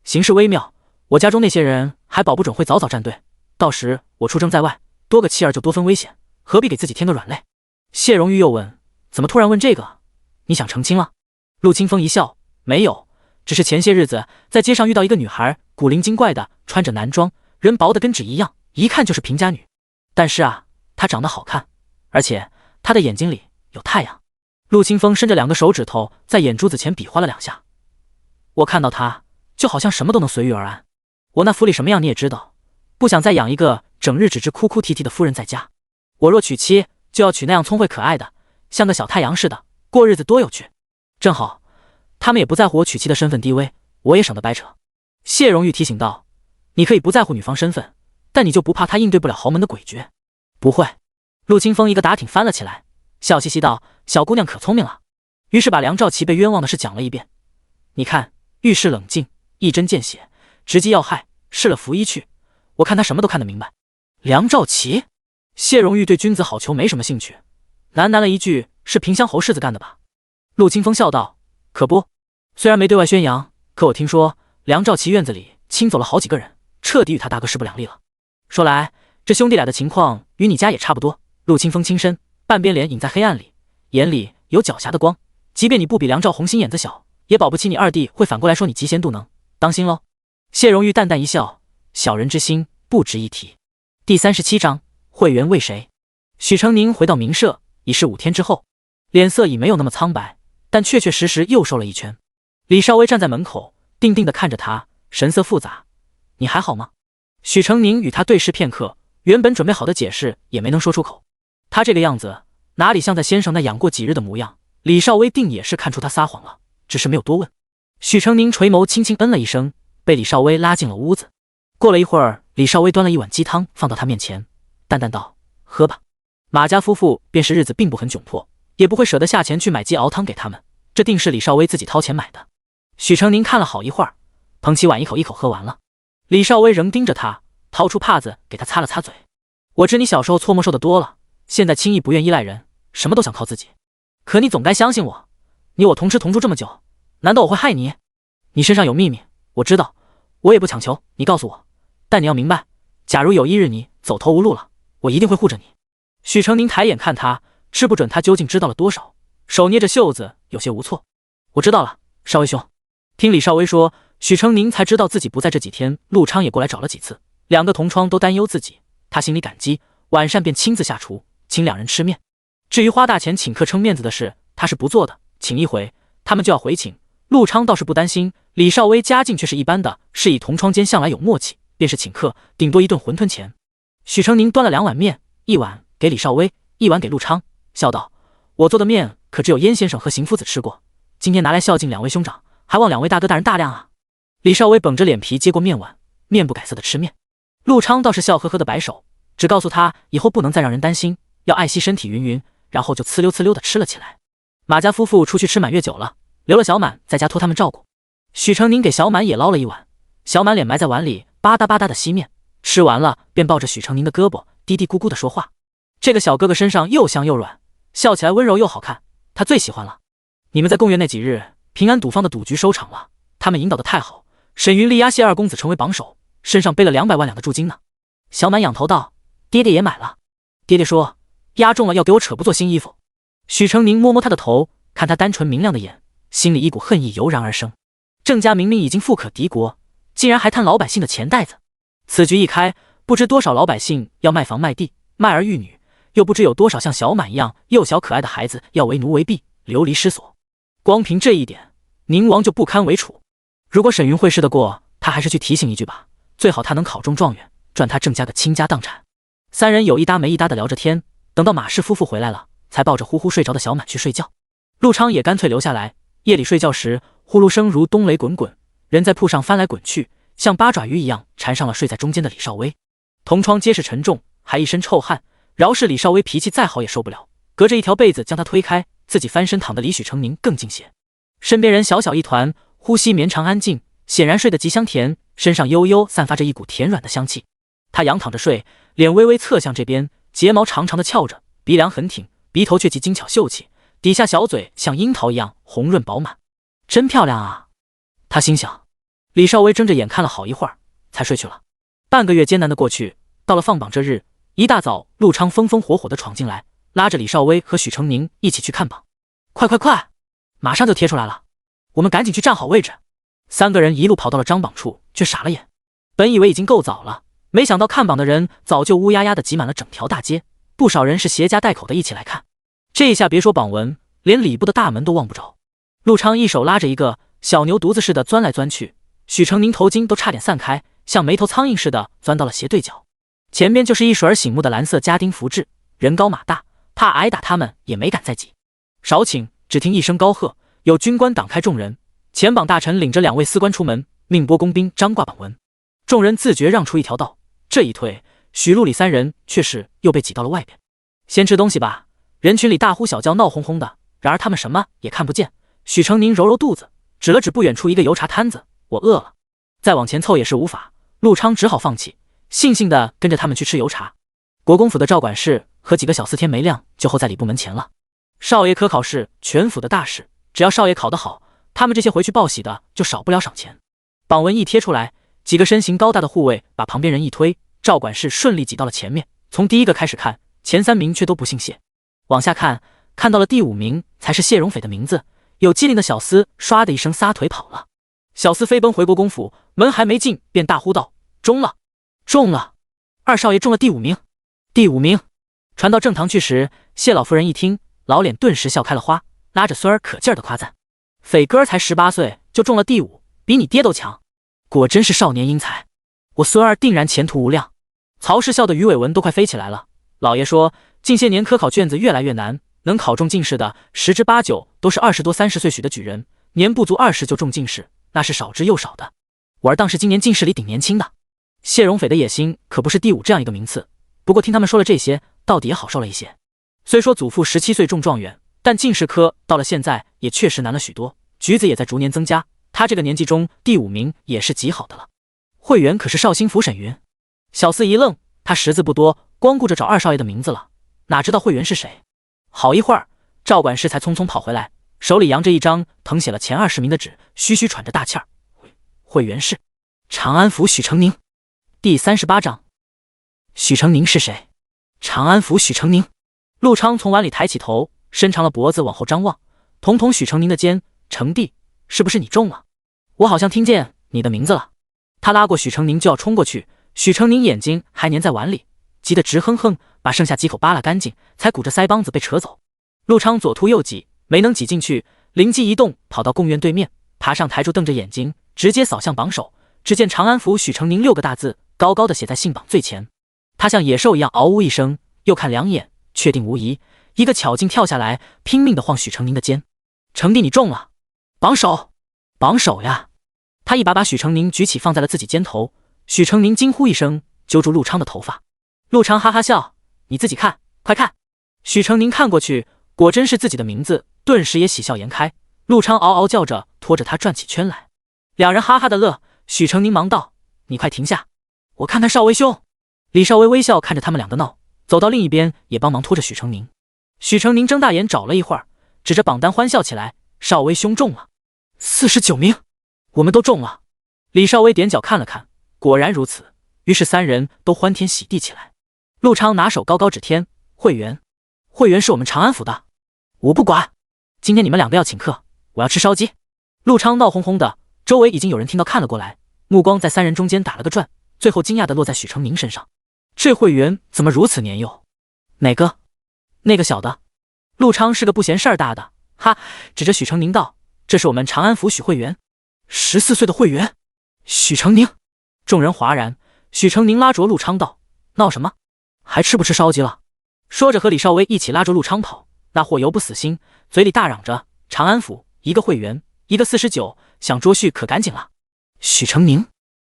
形势微妙。我家中那些人还保不准会早早站队，到时我出征在外，多个妻儿就多分危险，何必给自己添个软肋？谢荣玉又问：怎么突然问这个？你想成亲了？陆清风一笑：没有，只是前些日子在街上遇到一个女孩，古灵精怪的，穿着男装，人薄的跟纸一样，一看就是贫家女。但是啊，她长得好看，而且她的眼睛里有太阳。陆清风伸着2个手指头在眼珠子前比划了2下。我看到她就好像什么都能随遇而安。我那府里什么样你也知道，不想再养一个整日只知哭哭啼啼的夫人在家。我若娶妻，就要娶那样聪慧可爱的，像个小太阳似的，过日子多有趣。正好他们也不在乎我娶妻的身份地位，我也省得掰扯。谢荣玉提醒道：你可以不在乎女方身份，但你就不怕她应对不了豪门的诡谲？不会。陆清风一个打挺翻了起来，笑嘻嘻道：小姑娘可聪明了。于是把梁兆琪被冤枉的事讲了一遍。你看，遇事冷静，一针见血，直击要害，试了服医去，我看他什么都看得明白。梁兆琪？谢荣玉对君子好逑没什么兴趣，喃喃了一句：是萍乡侯世子干的吧？陆清风笑道：可不，虽然没对外宣扬，可我听说梁兆琪院子里清走了好几个人，彻底与他大哥势不两立了。说来这兄弟俩的情况与你家也差不多。陆清风轻身，半边脸隐在黑暗里，眼里有狡黠的光。即便你不比梁兆红心眼子小，也保不齐你二弟会反过来说你嫉贤妒能，当心喽。谢荣玉淡淡一笑：小人之心不值一提。第37章会员为谁？许成宁回到民舍已是5天之后，脸色已没有那么苍白，但确确实实又瘦了一圈。李少微站在门口，定定地看着他，神色复杂。你还好吗？许成宁与他对视片刻，原本准备好的解释也没能说出口。他这个样子，哪里像在先生那养过几日的模样？李少威定也是看出他撒谎了，只是没有多问。许成宁垂眸轻轻嗯了一声，被李少威拉进了屋子。过了一会儿，李少威端了一碗鸡汤放到他面前，淡淡道：“喝吧。”马家夫妇便是日子并不很窘迫，也不会舍得下钱去买鸡熬汤给他们，这定是李少威自己掏钱买的。许成宁看了好一会儿，捧起碗一口一口喝完了。李少威仍盯着他，掏出帕子给他擦了擦嘴。我知你小时候错没受的多了，现在轻易不愿依赖人，什么都想靠自己。可你总该相信我，你我同吃同住这么久，难道我会害你？你身上有秘密，我知道，我也不强求你告诉我，但你要明白，假如有一日你走投无路了，我一定会护着你。许成宁抬眼看他，吃不准他究竟知道了多少，手捏着袖子，有些无措。我知道了，少威兄。听李少威说，许成宁才知道自己不在这几天，陆昌也过来找了几次，两个同窗都担忧自己，他心里感激，晚膳便亲自下厨，请两人吃面。至于花大钱请客撑面子的事，他是不做的，请一回，他们就要回请。陆昌倒是不担心，李少威家境却是一般的，是以同窗间向来有默契，便是请客，顶多一顿馄饨钱。许成宁端了2碗面，一碗给李少威，一碗给陆昌，笑道：“我做的面可只有燕先生和邢夫子吃过，今天拿来孝敬两位兄长，还望两位大哥大人大量啊。”李少威绷着脸皮接过面碗，面不改色的吃面。陆昌倒是笑呵呵的摆手，只告诉他以后不能再让人担心，要爱惜身体云云，然后就呲溜呲溜的吃了起来。马家夫妇出去吃满月酒了，留了小满在家托他们照顾。许成宁给小满也捞了一碗，小满脸埋在碗里，吧嗒吧嗒的吸面，吃完了便抱着许成宁的胳膊，嘀嘀咕咕的说话。这个小哥哥身上又香又软，笑起来温柔又好看，他最喜欢了。你们在公园那几日，平安赌坊的赌局收场了，他们引导的太好，沈云力压谢二公子成为榜首，身上背了200万两的注金呢。小满仰头道：“爹爹也买了。爹爹说压中了要给我扯不做新衣服。”许成宁摸摸他的头，看他单纯明亮的眼，心里一股恨意油然而生。郑家明明已经富可敌国，竟然还贪老百姓的钱袋子。此局一开，不知多少老百姓要卖房卖地，卖儿育女，又不知有多少像小满一样幼小可爱的孩子要为奴为婢，流离失所。光凭这一点，宁王就不堪为处。如果沈云会试得过，他还是去提醒一句吧，最好他能考中状元，赚他郑家个倾家荡产。三人有一搭没一搭的聊着天，等到马氏夫妇回来了，才抱着呼呼睡着的小满去睡觉。陆昌也干脆留下来，夜里睡觉时呼噜声如冬雷滚滚，人在铺上翻来滚去，像八爪鱼一样缠上了睡在中间的李少威。同窗皆是沉重，还一身臭汗，饶是李少威脾气再好也受不了，隔着一条被子将他推开，自己翻身躺得离许成宁更近些。身边人小小一团，呼吸绵长安静，显然睡得极香甜，身上悠悠散发着一股甜软的香气。他仰躺着睡，脸微微侧向这边，睫毛长长的翘着，鼻梁很挺，鼻头却极精巧秀气，底下小嘴像樱桃一样红润饱满，真漂亮啊！他心想。李少威睁着眼看了好一会儿，才睡去了。半个月艰难的过去，到了放榜这日，一大早，陆昌风风火火的闯进来，拉着李少威和许成宁一起去看榜。快快快，马上就贴出来了，我们赶紧去站好位置。3个人一路跑到了张榜处，却傻了眼。本以为已经够早了，没想到看榜的人早就乌压压的挤满了整条大街，不少人是携家带口的一起来看。这一下别说榜文，连礼部的大门都望不着。陆昌一手拉着一个，小牛犊子似的钻来钻去，许成宁头巾都差点散开，像没头苍蝇似的钻到了斜对角。前边就是一水儿醒目的蓝色家丁服制，人高马大，怕挨打他们也没敢再挤。少顷，只听一声高喝，有军官挡开众人，前榜大臣领着2位司官出门，命拨工兵张挂榜文。众人自觉让出一条道，这一退，许陆李3人却是又被挤到了外边。先吃东西吧。人群里大呼小叫，闹哄哄的，然而他们什么也看不见。许成宁揉揉肚子，指了指不远处一个油茶摊子，我饿了。再往前凑也是无法，陆昌只好放弃，悻悻地跟着他们去吃油茶。国公府的赵管事和几个小厮天没亮就候在礼部门前了。少爷科考试全府的大事，只要少爷考得好，他们这些回去报喜的就少不了赏钱。榜文一贴出来，几个身形高大的护卫把旁边人一推，赵管事顺利挤到了前面。从第一个开始看，前3名却都不姓谢。往下看，看到了第5名才是谢荣斐的名字。有机灵的小厮唰的一声撒腿跑了。小厮飞奔回国公府，门还没进便大呼道：“中了，中了！二少爷中了第5名，第5名！”传到正堂去时，谢老夫人一听，老脸顿时笑开了花，拉着孙儿可劲儿的夸赞：“斐哥才18岁就中了第5，比你爹都强，果真是少年英才，我孙儿定然前途无量。”曹氏笑的鱼尾纹都快飞起来了。老爷说，近些年科考卷子越来越难，能考中进士的十之八九都是20多30岁许的举人，年不足20就中进士，那是少之又少的。我儿当是今年进士里顶年轻的。谢荣斐的野心可不是第5这样一个名次，不过听他们说了这些，到底也好受了一些。虽说祖父17岁中状元，但进士科到了现在也确实难了许多，局子也在逐年增加，他这个年纪中第5名也是极好的了。会员可是绍兴府沈云。小厮一愣，他识字不多，光顾着找2少爷的名字了，哪知道会员是谁。好一会儿，赵管事才匆匆跑回来，手里扬着一张誊写了前20名的纸，嘘嘘喘着大气儿。会员是长安府许成宁。第38章，许成宁是谁？长安府许成宁。陆昌从碗里抬起头，伸长了脖子往后张望，捅捅许成宁的肩，成弟，是不是你中了？我好像听见你的名字了。他拉过许成宁就要冲过去，许成宁眼睛还粘在碗里，急得直哼哼，把剩下几口扒拉干净，才鼓着腮帮子被扯走。陆昌左突右挤，没能挤进去，灵机一动，跑到贡院对面，爬上台柱，瞪着眼睛，直接扫向榜首。只见长安府许成宁6个大字高高的写在信榜最前。他像野兽一样嗷呜一声，又看2眼，确定无疑，一个巧劲跳下来，拼命地晃许成宁的肩。成弟你中了，榜首，榜首呀！他一把把许成宁举起放在了自己肩头。许成宁惊呼一声，揪住陆昌的头发。陆昌哈哈笑，你自己看，快看。许成宁看过去，果真是自己的名字，顿时也喜笑颜开。陆昌嗷嗷叫着，拖着他转起圈来。两人哈哈的乐。许成宁忙道，你快停下，我看看少威兄。李少威微笑看着他们两个闹，走到另一边也帮忙拖着许成宁。许成宁睁大眼找了一会儿，指着榜单欢笑起来，少威兄中了49名，我们都中了。李少威踮脚看了看，果然如此，于是3人都欢天喜地起来。陆昌拿手高高指天，会员，会员是我们长安府的，我不管，今天你们2个要请客，我要吃烧鸡。陆昌闹哄哄的，周围已经有人听到看了过来，目光在3人中间打了个转，最后惊讶地落在许成宁身上。这会员怎么如此年幼？哪个？那个小的。陆昌是个不嫌事儿大的，哈，指着许成宁道，这是我们长安府许会员，14岁的会员。许成宁。众人哗然。许成宁拉着陆昌道，闹什么？还吃不吃烧鸡了？说着和李少威一起拉着陆昌跑。那货犹不死心，嘴里大嚷着，长安府一个会员，一个49，想捉婿可赶紧了。许成宁。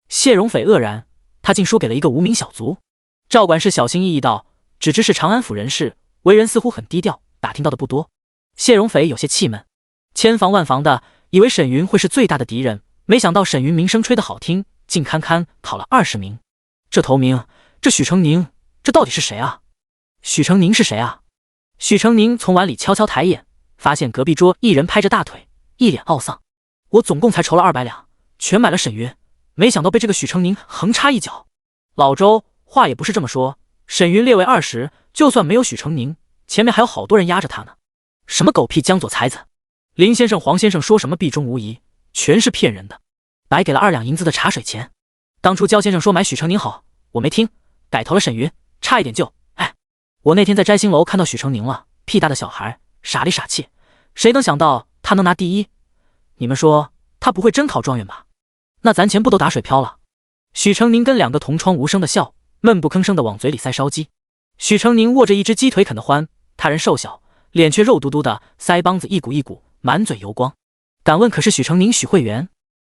谢荣斐愕然，他竟输给了一个无名小卒。赵管事小心翼翼道，只知是长安府人士，为人似乎很低调，打听到的不多。谢荣斐有些气闷，千防万防的以为沈云会是最大的敌人，没想到沈云名声吹得好听，竟堪堪考了20名。这头名，这许成宁，这到底是谁啊？许成宁是谁啊？许成宁从碗里悄悄抬眼，发现隔壁桌一人拍着大腿，一脸懊丧。我总共才筹了200两，全买了沈云，没想到被这个许成宁横插一脚。老周，话也不是这么说，沈云列为20，就算没有许成宁，前面还有好多人压着他呢。什么狗屁江左才子，林先生黄先生说什么必中无疑，全是骗人的，白给了2两银子的茶水钱。当初焦先生说买许成宁好，我没听，改投了沈云，差一点就……我那天在摘星楼看到许成宁了，屁大的小孩，傻里傻气，谁能想到他能拿第1？你们说他不会真考状元吧？那咱钱不都打水漂了？许成宁跟2个同窗无声的笑，闷不吭声的往嘴里塞烧鸡。许成宁握着一只鸡腿啃得欢，他人瘦小，脸却肉嘟嘟的，腮帮子一鼓一鼓，满嘴油光。敢问可是许成宁许会员？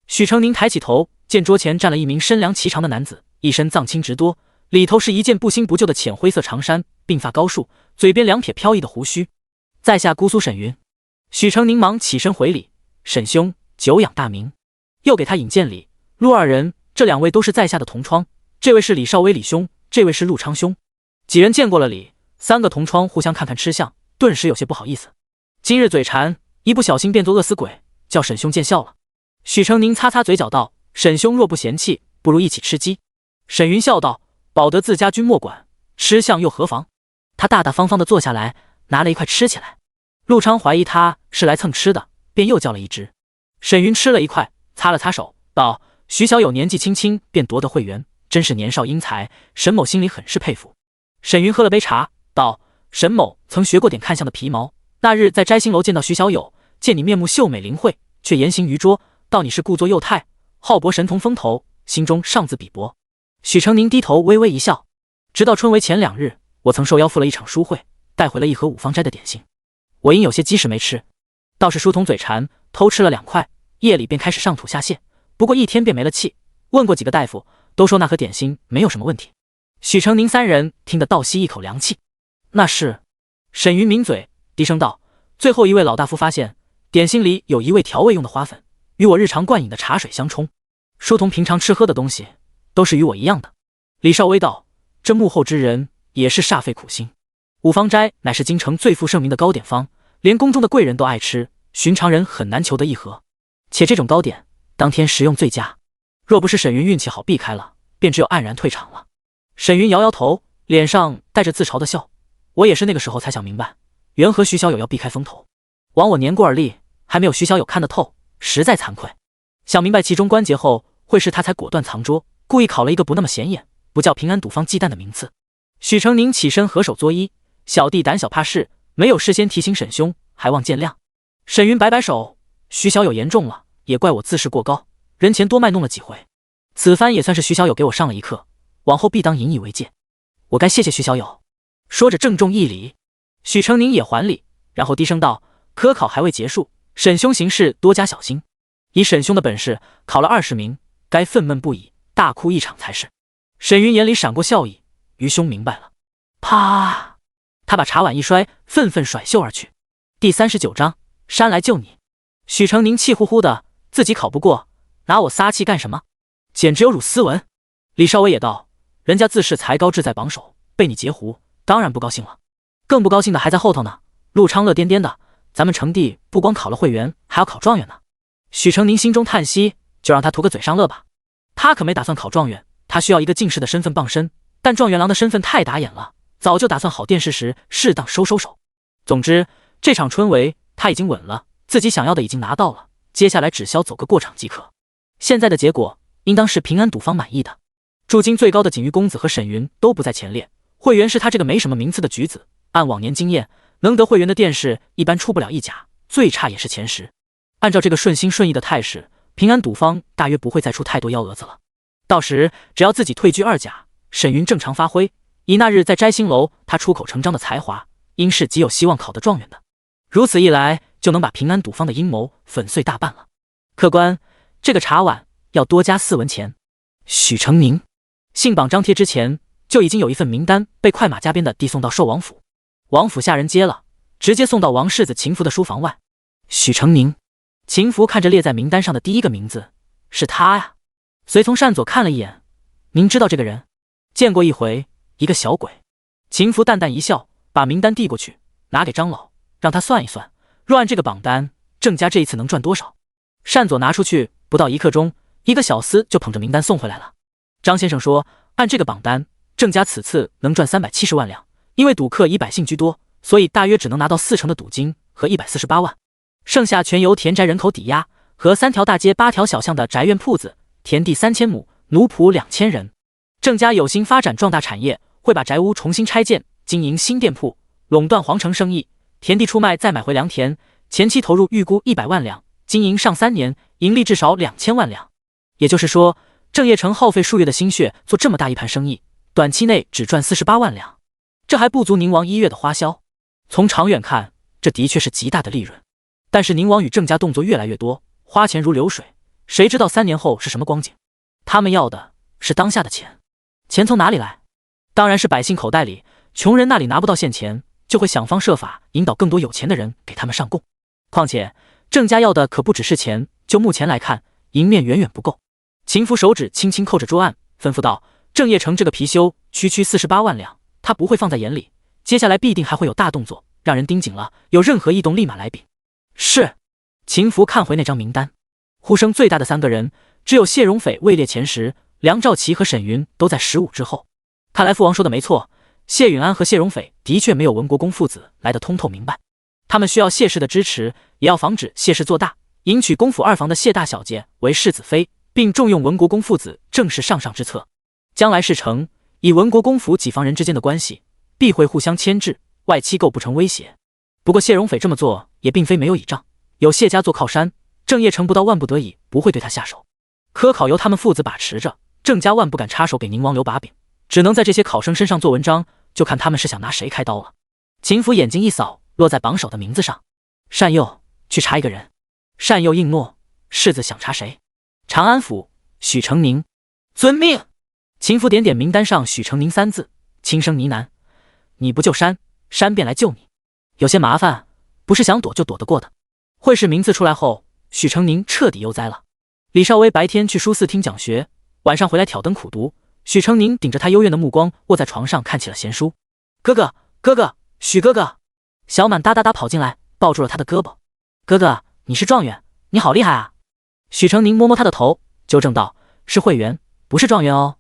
许成宁抬起头，见桌前站了一名身量颀长的男子，一身藏青直多，里头是一件不新不旧的浅灰色长衫，鬓发高束，嘴边2撇飘逸的胡须。在下姑苏沈云。许成宁忙起身回礼，沈兄久仰大名。又给他引荐礼。陆2人，这2位都是在下的同窗，这位是李少威李兄，这位是陆昌兄。几人见过了礼，3个同窗互相看看吃相，顿时有些不好意思。今日嘴馋，一不小心变作饿死鬼，叫沈兄见笑了。许成宁擦擦嘴角道，沈兄若不嫌弃，不如一起吃鸡。沈云笑道，保得自家君莫管，吃相又何妨？他大大方方地坐下来，拿了一块吃起来。陆昌怀疑他是来蹭吃的，便又叫了一只。沈云吃了一块，擦了擦手，道，徐小友年纪轻轻便夺得会员，真是年少英才，沈某心里很是佩服。沈云喝了杯茶，道，沈某曾学过点看相的皮毛，那日在摘星楼见到徐小友，见你面目秀美灵慧，却言行愚拙，道你是故作幼态，好博神童风头，心中尚自比薄。许成宁低头微微一笑，直到春闱前2日，我曾受邀赴了一场书会，带回了一盒五芳斋的点心。我因有些鸡食没吃，倒是书童嘴馋，偷吃了2块，夜里便开始上吐下泻，不过1天便没了气。问过几个大夫，都说那盒点心没有什么问题。许成宁3人听得倒吸一口凉气。那是……沈云抿嘴低声道：“最后一位老大夫发现点心里有一味调味用的花粉，与我日常灌饮的茶水相冲。书童平常吃喝的东西都是与我一样的。”李少微道：“这幕后之人也是煞费苦心。五芳斋乃是京城最负盛名的糕点坊，连宫中的贵人都爱吃，寻常人很难求得一盒。且这种糕点当天食用最佳，若不是沈云运气好避开了，便只有黯然退场了。”沈云摇摇头，脸上带着自嘲的笑：“我也是那个时候才想明白，缘何徐小友要避开风头。枉我年过而立，还没有徐小友看得透，实在惭愧。想明白其中关节后，会是他才果断藏拙，故意考了一个不那么显眼，不叫平安赌坊忌惮的名次。”许成宁起身合手作揖：“小弟胆小怕事，没有事先提醒沈兄，还望见谅。”沈云摆摆手：“徐小友言重了，也怪我自视过高，人前多卖弄了几回。此番也算是徐小友给我上了一课，往后必当引以为戒。我该谢谢徐小友。”说着郑重一礼。许成宁也还礼，然后低声道：“科考还未结束，沈兄行事多加小心。以沈兄的本事，考了20名，该愤懑不已，大哭一场才是。”沈云眼里闪过笑意：“余兄明白了。”啪！他把茶碗一摔，愤愤甩袖而去。第39章，山来救你。许成宁气呼呼的，自己考不过，拿我撒气干什么？简直有辱斯文。李少微也道：“人家自恃才高志在榜首，被你截胡，当然不高兴了。更不高兴的还在后头呢。陆昌乐颠颠的，咱们成帝不光考了会员，还要考状元呢。”许成宁心中叹息，就让他图个嘴上乐吧。他可没打算考状元，他需要一个进士的身份傍身，但状元郎的身份太打眼了，早就打算好殿试时适当收手。总之，这场春闱他已经稳了，自己想要的已经拿到了，接下来只消走个过场即可。现在的结果应当是平安赌坊满意的。驻京最高的锦玉公子和沈云都不在前列，会员是他这个没什么名次的举子。按往年经验，能得会员的殿试一般出不了1甲，最差也是前10。按照这个顺心顺意的态势，平安赌坊大约不会再出太多幺蛾子了。到时只要自己退居2甲，沈云正常发挥，以那日在摘星楼他出口成章的才华，应是极有希望考得状元的。如此一来，就能把平安赌坊的阴谋粉碎大半了。客官，这个茶碗要多加4文钱。许成宁信榜张贴之前，就已经有一份名单被快马加鞭的递送到寿王府，王府下人接了，直接送到王世子秦福的书房外。许成宁，秦福看着列在名单上的第一个名字，是他呀。随从单佐看了一眼：“您知道这个人？”“见过一回，一个小鬼。”秦福淡淡一笑，把名单递过去，拿给张老，让他算一算，若按这个榜单，郑家这一次能赚多少。单佐拿出去，不到1刻钟，一个小厮就捧着名单送回来了。张先生说，按这个榜单，郑家此次能赚370万两，因为赌客以百姓居多，所以大约只能拿到40%的赌金和148万，剩下全由田宅人口抵押和3条大街8条小巷的宅院铺子，田地3000亩，奴仆2000人。郑家有心发展壮大产业，会把宅屋重新拆建，经营新店铺，垄断皇城生意，田地出卖再买回良田，前期投入预估100万两，经营上3年，盈利至少2000万两。也就是说，郑业成耗费数月的心血做这么大一盘生意，短期内只赚48万两，这还不足宁王1月的花销。从长远看，这的确是极大的利润。但是宁王与郑家动作越来越多，花钱如流水，谁知道3年后是什么光景？他们要的是当下的钱，钱从哪里来？当然是百姓口袋里，穷人那里拿不到现钱，就会想方设法引导更多有钱的人给他们上供。况且郑家要的可不只是钱，就目前来看，赢面远远不够。秦福手指轻轻扣着桌案，吩咐道：“郑业成这个貔貅，区48万两，他不会放在眼里，接下来必定还会有大动作，让人盯紧了，有任何异动立马来禀。”是。秦福看回那张名单，呼声最大的3个人，只有谢荣斐位列前10，梁兆琪和沈云都在15之后。看来父王说的没错，谢允安和谢荣斐的确没有文国公父子来得通透明白。他们需要谢氏的支持，也要防止谢氏做大，迎娶公府2房的谢大小姐为世子妃，并重用文国公父子，正是上之策。将来事成，以文国公府几房人之间的关系，必会互相牵制，外戚构不成威胁。不过谢荣斐这么做也并非没有倚仗，有谢家做靠山，郑业成不到万不得已不会对他下手。科考由他们父子把持着，郑家万不敢插手给宁王留把柄，只能在这些考生身上做文章，就看他们是想拿谁开刀了。秦福眼睛一扫，落在榜首的名字上。单佑，去查一个人。单佑应诺，世子想查谁？长安府许成宁。遵命。秦福点点名单上许成宁3字，轻声呢喃：你不救山，山便来救你。有些麻烦，不是想躲就躲得过的。会试名字出来后，许成宁彻底悠哉了。李少微白天去书寺听讲学，晚上回来挑灯苦读。许成宁顶着他幽怨的目光，卧在床上看起了闲书。哥哥，哥哥，许哥哥！小满哒哒哒跑进来，抱住了他的胳膊。哥哥，你是状元，你好厉害啊！许成宁摸摸他的头，纠正道：是会员，不是状元哦。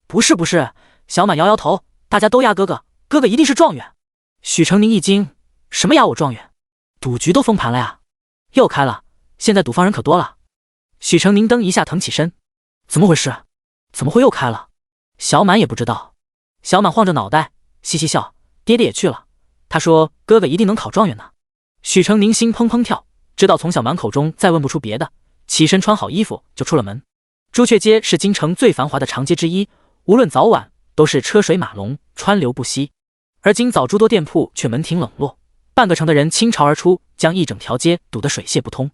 不是不是，小满摇摇头，大家都压哥哥，哥哥一定是状元。许成宁一惊，什么压我状元？赌局都封盘了呀，又开了，现在赌方人可多了。许成宁噔一下腾起身，怎么回事？怎么会又开了？小满也不知道。小满晃着脑袋，嘻嘻笑，爹爹也去了，他说哥哥一定能考状元呢。许成宁心砰砰跳，知道从小满口中再问不出别的，起身穿好衣服就出了门。朱雀街是京城最繁华的长街之一，无论早晚都是车水马龙，川流不息。而今早诸多店铺却门庭冷落，半个城的人倾巢而出，将一整条街堵得水泄不通。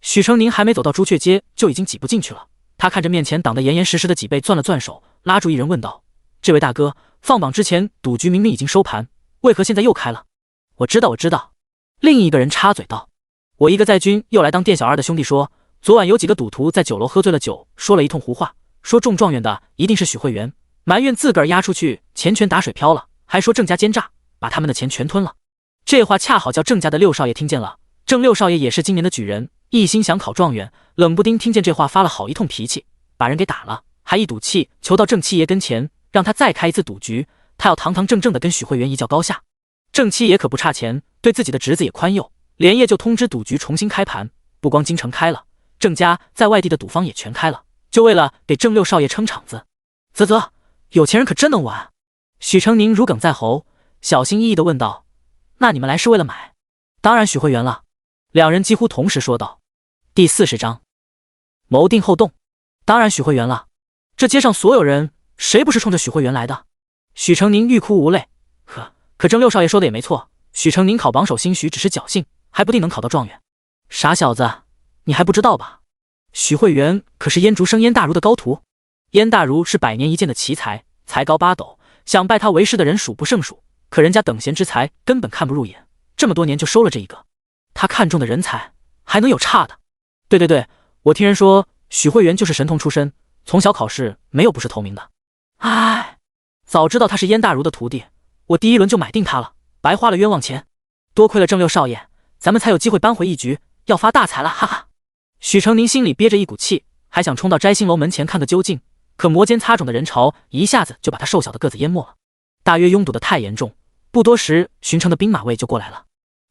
许成宁还没走到朱雀街，就已经挤不进去了。他看着面前挡得严严实实的几辈，攥了攥手，拉住一人问道：这位大哥，放榜之前赌局明明已经收盘，为何现在又开了？我知道我知道。另一个人插嘴道：我一个在军又来当店小二的兄弟说，昨晚有几个赌徒在酒楼喝醉了酒，说了一通胡话，说中状元的一定是许会员，埋怨自个儿押出去钱全打水漂了，还说郑家奸诈，把他们的钱全吞了。这话恰好叫郑家的六少爷听见了。郑六少爷也是今年的举人，一心想考状元，冷不丁听见这话发了好一通脾气，把人给打了，还一赌气求到郑七爷跟前，让他再开一次赌局，他要堂堂正正的跟许会员一较高下。郑七爷可不差钱，对自己的侄子也宽宥，连夜就通知赌局重新开盘，不光京城开了，郑家在外地的赌坊也全开了，就为了给郑六少爷撑场子。啧，有钱人可真能玩。许成宁如鲠在喉，小心翼翼地问道：那你们来是为了买？当然许会员了。两人几乎同时说道。第40章谋定后动。当然许会员了，这街上所有人谁不是冲着许会员来的？许成宁欲哭无泪。可郑六少爷说的也没错，许成宁考榜首兴许只是侥幸，还不定能考到状元。傻小子，你还不知道吧？许会员可是燕竹生燕大儒的高徒，燕大儒是100年一见的奇才，才高8斗，想拜他为师的人数不胜数，可人家等闲之才根本看不入眼，这么多年就收了这一个。他看中的人才还能有差的？对，我听人说许会员就是神童出身，从小考试没有不是头名的。唉，早知道他是燕大儒的徒弟，我第一轮就买定他了，白花了冤枉钱。多亏了郑六少爷，咱们才有机会扳回一局，要发大财了，哈哈。许成宁心里憋着一股气，还想冲到摘星楼门前看个究竟，可摩肩擦踵的人潮一下子就把他瘦小的个子淹没了。大约拥堵得太严重，不多时巡城的兵马卫就过来了。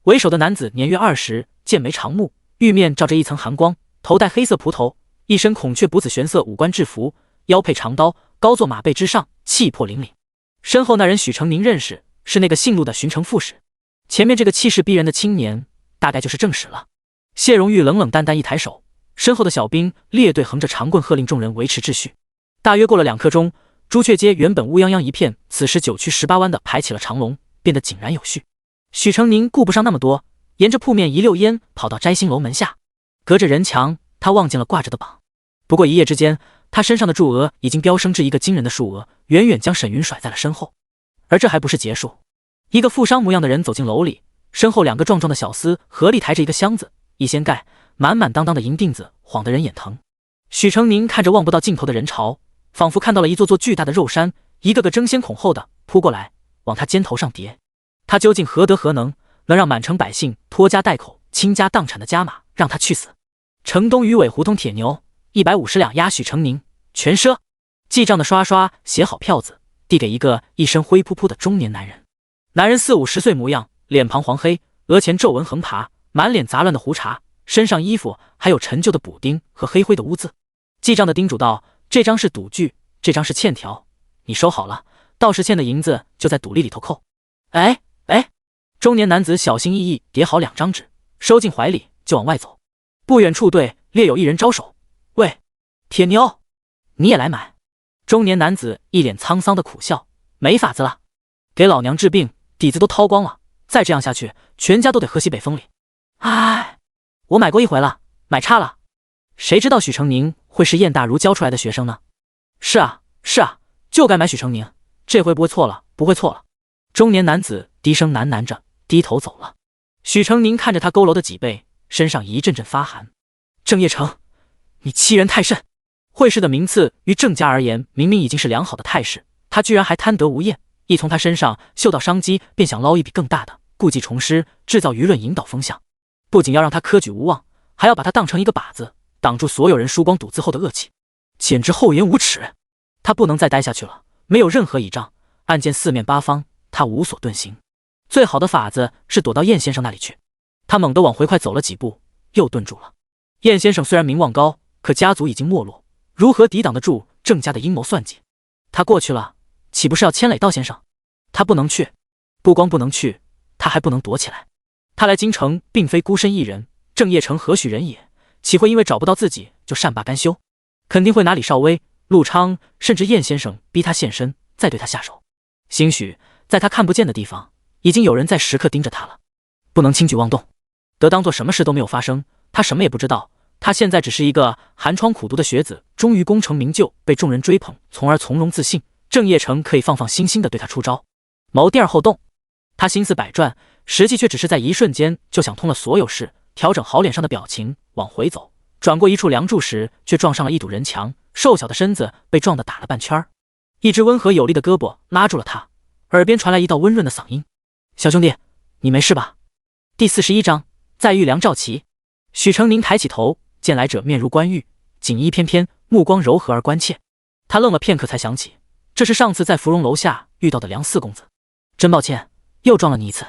为首的男子年约20，剑眉长目，玉面罩着一层寒光，头戴黑色蒲头，一身孔雀补子玄色五官制服，腰配长刀，高坐马背之上，气魄凛凛。身后那人许成宁认识，是那个姓陆的巡城副使。前面这个气势逼人的青年，大概就是正使了。谢荣玉冷冷淡淡一抬手，身后的小兵列队横着长棍，喝令众人维持秩序。大约过了2刻钟，朱雀街原本乌泱泱一片，此时9曲18弯的排起了长龙，变得井然有序。许成宁顾不上那么多，沿着铺面一溜烟跑到摘星楼门下，隔着人墙，他望见了挂着的榜。不过一夜之间，他身上的注额已经飙升至一个惊人的数额，远远将沈云甩在了身后。而这还不是结束，一个富商模样的人走进楼里，身后2个壮壮的小厮合力抬着一个箱子，一掀盖，满满当当的银锭子，晃得人眼疼。许成宁看着望不到尽头的人潮，仿佛看到了一座座巨大的肉山，一个个争先恐后的扑过来，往他肩头上叠。他究竟何德何能，能让满城百姓拖家带口、倾家荡产的加码，让他去死？城东鱼尾胡同铁牛150两押许成宁，全赊。记账的刷刷写好票子，递给一个一身灰扑扑的中年男人。男人40-50岁模样，脸庞黄黑，额前皱纹横爬，满脸杂乱的胡茬，身上衣服还有陈旧的补丁和黑灰的污渍。记账的叮嘱道：这张是赌具，这张是欠条，你收好了，到时欠的银子就在赌力里头扣。哎，中年男子小心翼翼叠好2张纸，收进怀里就往外走。不远处对列有一人招手：喂，铁牛，你也来买？中年男子一脸沧桑的苦笑：没法子了，给老娘治病底子都掏光了，再这样下去，全家都得喝西北风里。唉，我买过一回了，买差了。谁知道许成宁会是燕大如教出来的学生呢？是啊，是啊，就该买许成宁，这回不会错了，不会错了。中年男子低声喃喃着，低头走了。许成宁看着他佝偻的脊背，身上一阵阵发寒。郑业成，你欺人太甚！惠氏的名次于郑家而言，明明已经是良好的态势，他居然还贪得无厌，一从他身上嗅到商机，便想捞一笔更大的，故技重施，制造舆论，引导风向。不仅要让他科举无望，还要把他当成一个靶子，挡住所有人输光赌资后的恶气，简直厚颜无耻！他不能再待下去了，没有任何倚仗，案件四面八方，他无所遁形。最好的法子是躲到燕先生那里去。他猛地往回快走了几步，又顿住了。燕先生虽然名望高，可家族已经没落，如何抵挡得住郑家的阴谋算计？他过去了，岂不是要牵累到先生？他不能去，不光不能去，他还不能躲起来。他来京城并非孤身一人，郑业成何许人也？岂会因为找不到自己就善罢甘休？肯定会拿李少威、陆昌甚至燕先生逼他现身，再对他下手。兴许在他看不见的地方，已经有人在时刻盯着他了。不能轻举妄动，得当做什么事都没有发生。他什么也不知道，他现在只是一个寒窗苦读的学子，终于功成名就，被众人追捧，从而从容自信。郑业成可以放放心心的对他出招，谋第二后动。他心思百转，实际却只是在一瞬间就想通了所有事，调整好脸上的表情，往回走。转过一处梁柱时，却撞上了一堵人墙，瘦小的身子被撞得打了半圈儿。一只温和有力的胳膊拉住了他，耳边传来一道温润的嗓音：“小兄弟，你没事吧？”第41章再遇梁兆琪。许成宁抬起头，见来者面如冠玉，锦衣翩翩，目光柔和而关切。他愣了片刻，才想起这是上次在芙蓉楼下遇到的梁四公子。真抱歉，又撞了你一次。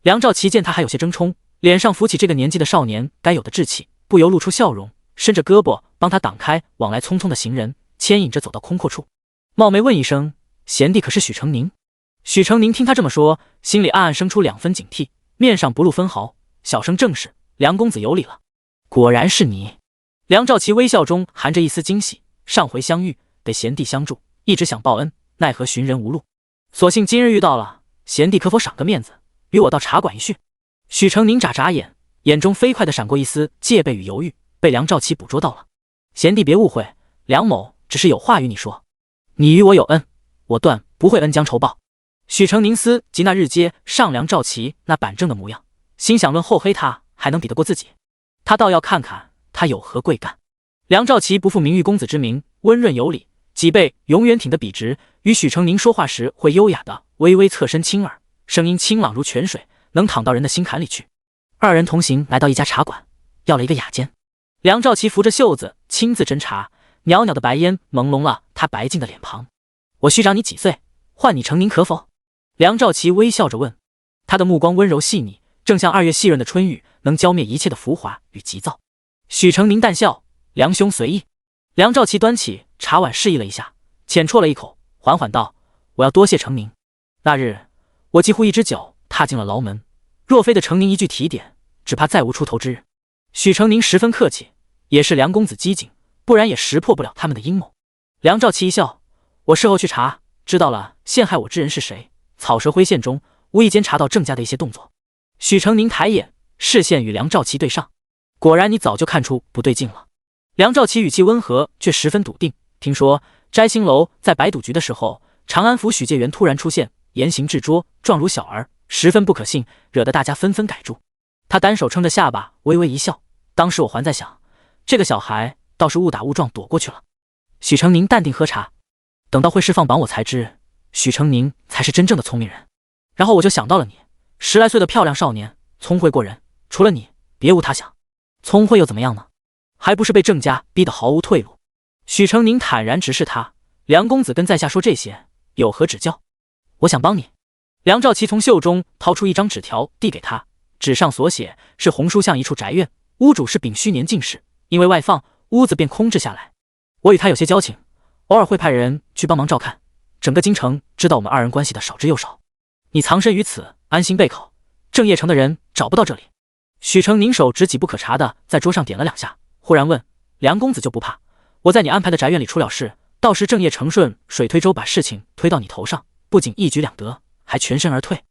梁兆琪见他还有些争冲，脸上浮起这个年纪的少年该有的稚气，不由露出笑容，伸着胳膊帮他挡开往来匆匆的行人，牵引着走到空阔处，冒昧问一声：“贤弟可是许成宁？”许成宁听他这么说，心里暗暗生出2分警惕，面上不露分毫，小声正是：“梁公子有礼了。”果然是你。梁兆琪微笑中含着一丝惊喜，上回相遇得贤弟相助，一直想报恩，奈何寻人无路，所幸今日遇到了，贤弟可否赏个面子，与我到茶馆一叙？许成宁眨眨眼，眼中飞快地闪过一丝戒备与犹豫，被梁兆琪捕捉到了。贤弟别误会，梁某只是有话与你说。你与我有恩，我断不会恩将仇报。许成宁思及那日街上梁兆琪那板正的模样，心想论厚黑他还能比得过自己，他倒要看看他有何贵干。梁兆琪不负名誉公子之名，温润有礼，脊背永远挺得笔直，与许成宁说话时会优雅的微微侧身轻耳，声音清朗如泉水，能淌到人的心坎里去。二人同行来到一家茶馆，要了一个雅间。梁兆琪扶着袖子亲自斟茶，袅袅的白烟朦胧了他白净的脸庞。我须长你几岁，唤你成宁可否？梁兆琪微笑着问，他的目光温柔细腻，正像2月细润的春雨，能浇灭一切的浮华与急躁。许成宁淡笑，梁兄随意。梁兆琪端起茶碗示意了一下，浅啜了一口，缓缓道：“我要多谢成宁。那日我几乎一只脚踏进了牢门，若非的成宁一句提点，只怕再无出头之日。”许成宁十分客气，也是梁公子机警，不然也识破不了他们的阴谋。梁兆琪一笑：“我事后去查，知道了陷害我之人是谁，草蛇灰线中无意间查到郑家的一些动作。”许成宁抬眼，视线与梁兆琪对上，果然你早就看出不对劲了。梁兆琪语气温和，却十分笃定。听说摘星楼在摆赌局的时候，长安府许介元突然出现，言行至拙，状如小儿，十分不可信，惹得大家纷纷改住。他单手撑着下巴，微微一笑。当时我还在想，这个小孩倒是误打误撞躲过去了。许成宁淡定喝茶，等到会释放榜，我才知许成宁才是真正的聪明人。然后我就想到了你，10来岁的漂亮少年，聪慧过人，除了你别无他想。聪慧又怎么样呢？还不是被郑家逼得毫无退路。许成宁坦然直视他：“梁公子跟在下说这些，有何指教？”“我想帮你。”梁兆琪从袖中掏出一张纸条递给他，纸上所写是红书巷一处宅院，屋主是丙戌年进士，因为外放，屋子便空置下来。我与他有些交情，偶尔会派人去帮忙照看，整个京城知道我们2人关系的少之又少。你藏身于此，安心备考，郑业成的人找不到这里。许成宁手指几不可察的在桌上点了2下，忽然问：“梁公子就不怕我在你安排的宅院里出了事，到时郑业成顺水推舟把事情推到你头上，不仅一举两得，还全身而退？”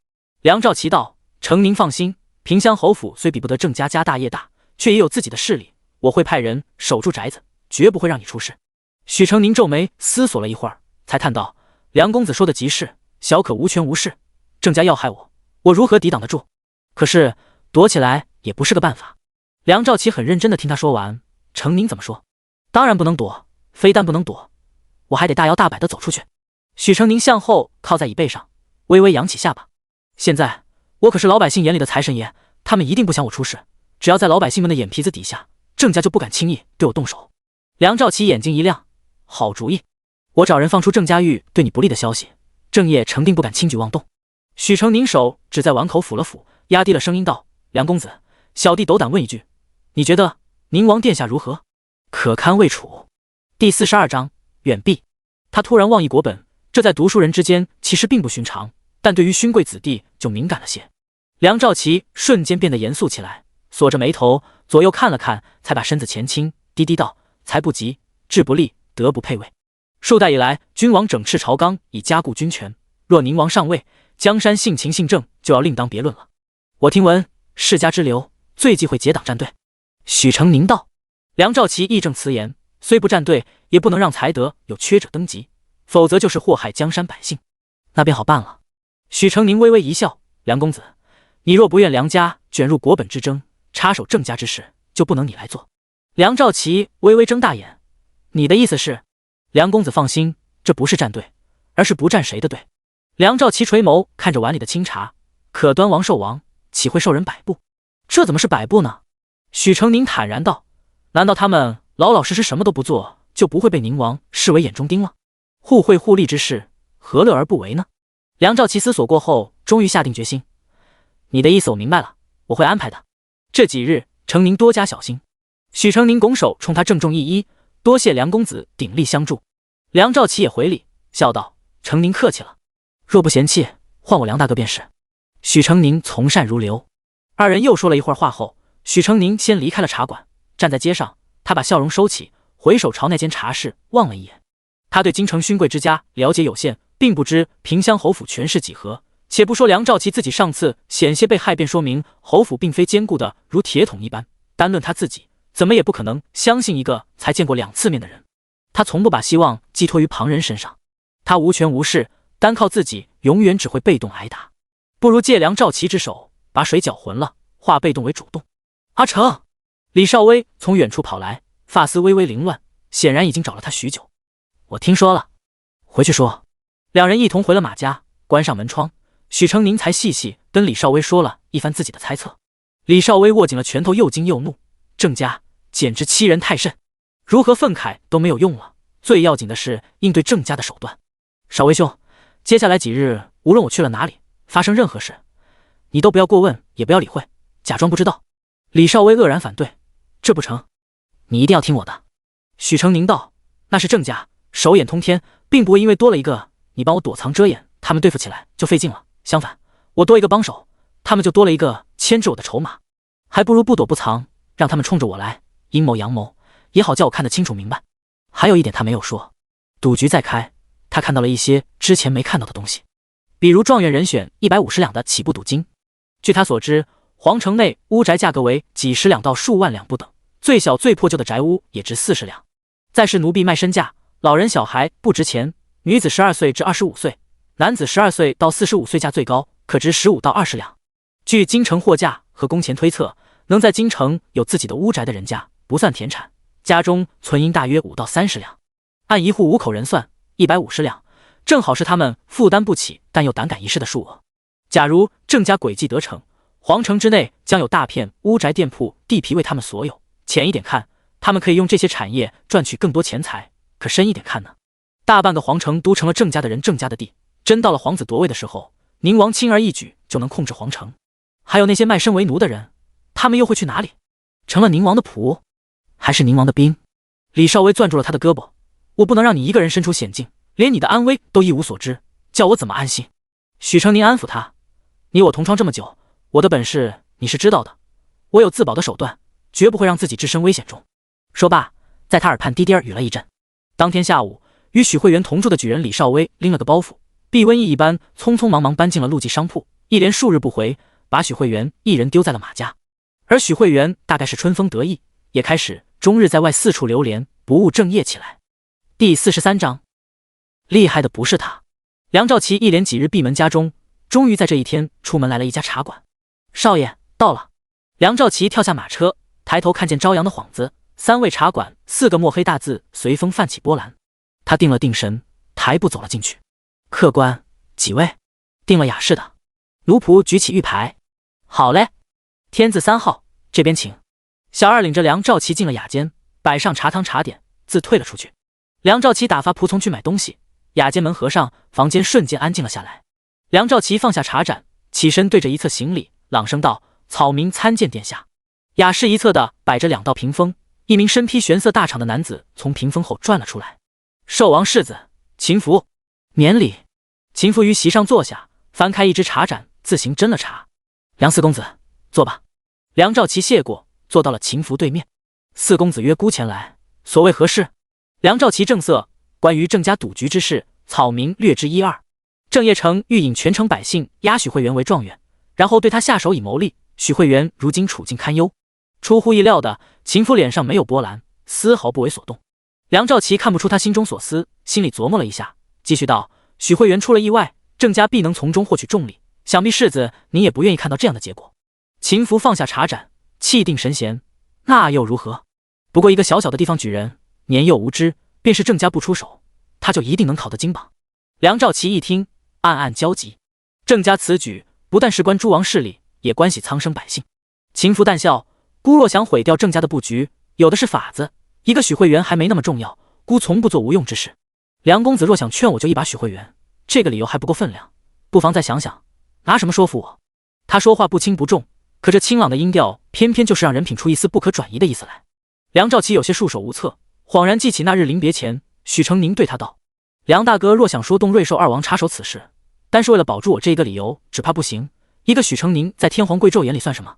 梁兆琪道：“承您放心，萍乡侯府虽比不得郑家家大业大，却也有自己的势力，我会派人守住宅子，绝不会让你出事。许承宁皱眉思索了一会儿，才叹道：“梁公子说的极是，小可无权无势。郑家要害我，我如何抵挡得住？可是躲起来也不是个办法。”梁兆琪很认真地听他说完。承宁怎么说？当然不能躲，非但不能躲，我还得大摇大摆地走出去。许承宁向后靠在椅背上，微微扬起下巴。现在我可是老百姓眼里的财神爷，他们一定不想我出事。只要在老百姓们的眼皮子底下，郑家就不敢轻易对我动手。梁兆琪眼睛一亮，好主意，我找人放出郑家玉对你不利的消息，郑业成定不敢轻举妄动。许承宁手只在碗口抚了抚，压低了声音道：“梁公子，小弟斗胆问一句，你觉得宁王殿下如何？可堪位处？”第42章远避。他突然望一国本，这在读书人之间其实并不寻常，但对于勋贵子弟就敏感了些。梁兆琪瞬间变得严肃起来，锁着眉头左右看了看，才把身子前倾，低低道：“才不急，志不立，德不配位。数代以来，君王整饬朝纲，以加固君权。若宁王上位，江山性情性正就要另当别论了。我听闻世家之流，最忌讳结党站队。”许承宁道。梁兆琪义正辞严，虽不站队，也不能让才德有缺者登基，否则就是祸害江山百姓。那便好办了。许承宁微微一笑：“梁公子，你若不愿梁家卷入国本之争，插手郑家之事，就不能你来做。”梁兆琪微微睁大眼：“你的意思是？”梁公子放心，这不是站队，而是不站谁的队。梁兆琪垂眸看着碗里的清茶，可端王受王，岂会受人摆布？这怎么是摆布呢？许承宁坦然道：“难道他们老老实实什么都不做，就不会被宁王视为眼中钉了？互惠互利之事，何乐而不为呢？”梁兆琪思索过后，终于下定决心：“你的意思我明白了，我会安排的。这几日，承宁多加小心。”许承宁拱手冲他郑重一揖：“多谢梁公子鼎力相助。”梁兆琪也回礼，笑道：“承宁客气了，若不嫌弃，换我梁大哥便是。”许承宁从善如流。二人又说了一会儿话后，许承宁先离开了茶馆，站在街上，他把笑容收起，回首朝那间茶室望了一眼。他对京城勋贵之家了解有限，并不知萍乡侯府权势几何。且不说梁兆琪自己上次险些被害，便说明侯府并非坚固的如铁桶一般。单论他自己，怎么也不可能相信一个才见过2次面的人。他从不把希望寄托于旁人身上，他无权无势，单靠自己永远只会被动挨打。不如借梁兆琪之手，把水搅浑了，化被动为主动。阿成，李少威从远处跑来，发丝微微凌乱，显然已经找了他许久。我听说了，回去说。两人一同回了马家，关上门窗，许承宁才细细跟李少威说了一番自己的猜测。李少威握紧了拳头，又惊又怒，郑家简直欺人太甚，如何愤慨都没有用了，最要紧的是应对郑家的手段。少威兄，接下来几日，无论我去了哪里，发生任何事，你都不要过问，也不要理会，假装不知道。李少威愕然反对：“这不成，你一定要听我的。”许承宁道：“那是郑家手眼通天，并不会因为多了一个你帮我躲藏遮掩，他们对付起来就费劲了。相反，我多一个帮手，他们就多了一个牵制我的筹码，还不如不躲不藏，让他们冲着我来，阴谋阳谋也好叫我看得清楚明白。还有一点他没有说，赌局再开，他看到了一些之前没看到的东西，比如状元人选150两的起步赌金。据他所知，皇城内屋宅价格为几十两到数万两不等，最小最破旧的宅屋也值40两。再是奴婢卖身价，老人小孩不值钱，女子12岁至25岁，男子12岁到45岁价最高可值15到20两。据京城货价和工钱推测，能在京城有自己的屋宅的人家，不算田产，家中存银大约5到30两，按一户5口人算，150两，正好是他们负担不起但又胆敢一试的数额。假如郑家诡计得逞，皇城之内将有大片屋宅店铺地皮为他们所有。浅一点看，他们可以用这些产业赚取更多钱财，可深一点看呢，大半个皇城都成了郑家的人郑家的地，真到了皇子夺位的时候，宁王轻而易举就能控制皇城。还有那些卖身为奴的人，他们又会去哪里？成了宁王的仆，还是宁王的兵？李少威攥住了他的胳膊：“我不能让你一个人身处险境，连你的安危都一无所知，叫我怎么安心？”许承宁安抚他：“你我同窗这么久，我的本事你是知道的，我有自保的手段，绝不会让自己置身危险中。”说罢，在他耳畔低低耳语了一阵。当天下午，与许慧媛同住的举人李少威拎了个包袱，避瘟疫一般匆匆忙忙搬进了陆记商铺，一连数日不回，把许慧媛一人丢在了马家。而许慧媛大概是春风得意，也开始终日在外四处流连，不务正业起来。第43章，厉害的不是他。梁兆琪一连几日闭门家中，终于在这一天出门来了一家茶馆。少爷到了。梁兆琪跳下马车，抬头看见朝阳的幌子，3位茶馆4个墨黑大字随风泛起波澜。他定了定神，抬步走了进去。客官几位？定了雅士的。奴仆举起玉牌。好嘞，天字3号，这边请。小二领着梁兆琪进了雅间，摆上茶汤茶点，自退了出去。梁兆琪打发仆从去买东西，雅间门合上，房间瞬间安静了下来。梁兆琪放下茶盏，起身对着一侧行礼，朗声道：“草民参见殿下。”雅室一侧的摆着2道屏风，一名身披玄色大氅的男子从屏风后转了出来。寿王世子秦福，免礼。秦福于席上坐下，翻开一只茶盏，自行斟了茶。梁四公子，坐吧。梁兆琪谢过，坐到了秦福对面。四公子约孤前来，所谓何事？梁兆琪正色，关于郑家赌局之事，草民略知一二。郑业成欲引全城百姓押许慧媛为状元，然后对他下手以牟利。许慧媛如今处境堪忧。出乎意料的，秦福脸上没有波澜，丝毫不为所动。梁兆琪看不出他心中所思，心里琢磨了一下，继续道：“许慧媛出了意外，郑家必能从中获取重利，想必世子您也不愿意看到这样的结果。”秦福放下茶盏，气定神闲：“那又如何？不过一个小小的地方举人，年幼无知，便是郑家不出手，他就一定能考得金榜。”梁兆琪一听，暗暗焦急。郑家此举不但事关诸王势力，也关系苍生百姓。秦福淡笑：“孤若想毁掉郑家的布局，有的是法子。一个许慧媛还没那么重要，孤从不做无用之事。梁公子若想劝我就一把许慧媛，这个理由还不够分量，不妨再想想，拿什么说服我？”他说话不轻不重，可这清朗的音调偏偏就是让人品出一丝不可转移的意思来。梁兆琪有些束手无策，恍然记起那日临别前，许成宁对他道：“梁大哥若想说动瑞寿二王插手此事，但是为了保住我这一个理由，只怕不行。一个许成宁在天皇贵胄眼里算什么？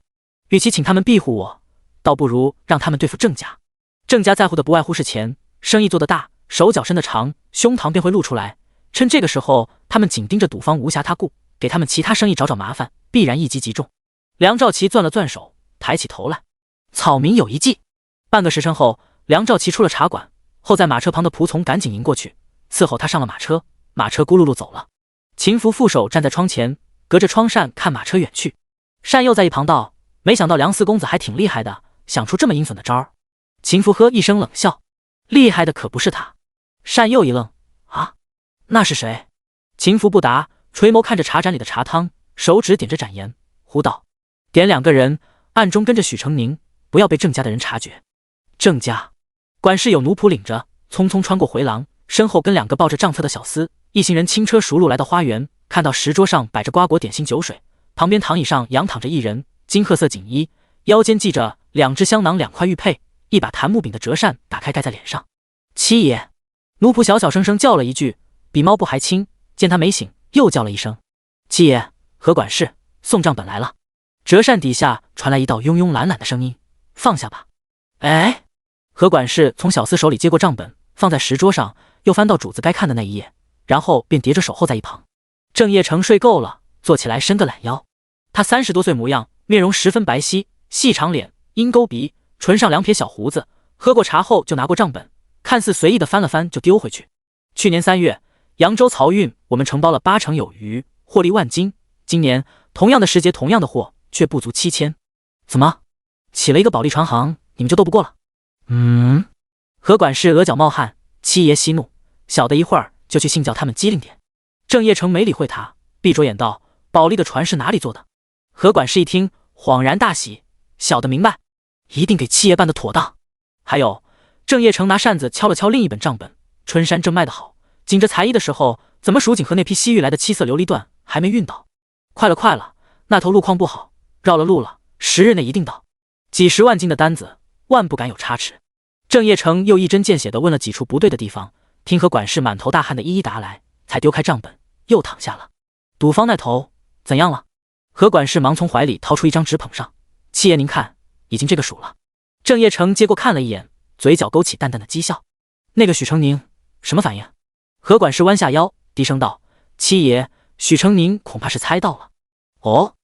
与其请他们庇护我，倒不如让他们对付郑家。郑家在乎的不外乎是钱，生意做得大，手脚伸得长，胸膛便会露出来。趁这个时候，他们紧盯着赌坊，无暇他顾，给他们其他生意找麻烦，必然一击即中。”梁兆琪攥了攥手，抬起头来：“草民有一计。”半个时辰后，梁兆琪出了茶馆，后在马车旁的仆从赶紧迎过去，伺候他上了马车。马车咕噜噜走了。秦福负手站在窗前，隔着窗扇看马车远去。单佑在一旁道：“没想到梁四公子还挺厉害的，想出这么阴损的招儿。”秦福呵一声冷笑：“厉害的可不是他。”单佑一愣：“啊，那是谁？”秦福不答，垂眸看着茶盏里的茶汤，手指点着盏沿，呼道：“点2个人，暗中跟着许成宁，不要被郑家的人察觉。”郑家管事有奴仆领着，匆匆穿过回廊，身后跟2个抱着账册的小厮，一行人轻车熟路来到花园，看到石桌上摆着瓜果点心酒水，旁边躺椅上仰躺着一人，金褐色锦衣，腰间系着2只香囊2块玉佩，一把檀木柄的折扇打开盖在脸上。“七爷！”奴仆小小声声叫了一句，比猫步还轻，见他没醒，又叫了一声：“七爷，何管事送账本来了。”折扇底下传来一道慵慵懒懒的声音：“放下吧。”哎，何管事从小厮手里接过账本，放在石桌上，又翻到主子该看的那一页，然后便叠着手候在一旁。郑业成睡够了，坐起来伸个懒腰。他30多岁模样，面容十分白皙，细长脸，鹰钩鼻，唇上2撇小胡子。喝过茶后就拿过账本，看似随意的翻了翻就丢回去。去年3月，扬州漕运我们承包了8成有余，获利万金。今年同样的时节，同样的货，却不足7000。怎么，起了一个保利船行，你们就斗不过了？何管事额角冒汗，七爷息怒，小的一会儿就去信教他们机灵点。郑业成没理会他，闭着眼道：“保利的船是哪里做的？”何管事一听，恍然大喜：“小的明白，一定给七爷办得妥当。”还有，郑业成拿扇子敲了敲另一本账本，春山正卖得好，紧着才艺的时候，怎么蜀锦和那批西域来的七色琉璃缎还没运到？快了快了，那头路况不好，绕了路了，10日内一定到。几10万斤的单子，万不敢有差池。郑业成又一针见血地问了几处不对的地方，听何管事满头大汗的一一答来，才丢开账本，又躺下了。赌坊那头怎样了？何管事忙从怀里掏出一张纸捧上：“七爷您看，已经这个数了。”郑业成接过看了一眼，嘴角勾起淡淡的讥笑。那个许成宁什么反应？何管事弯下腰低声道：“七爷，许成宁恐怕是猜到了。”哦，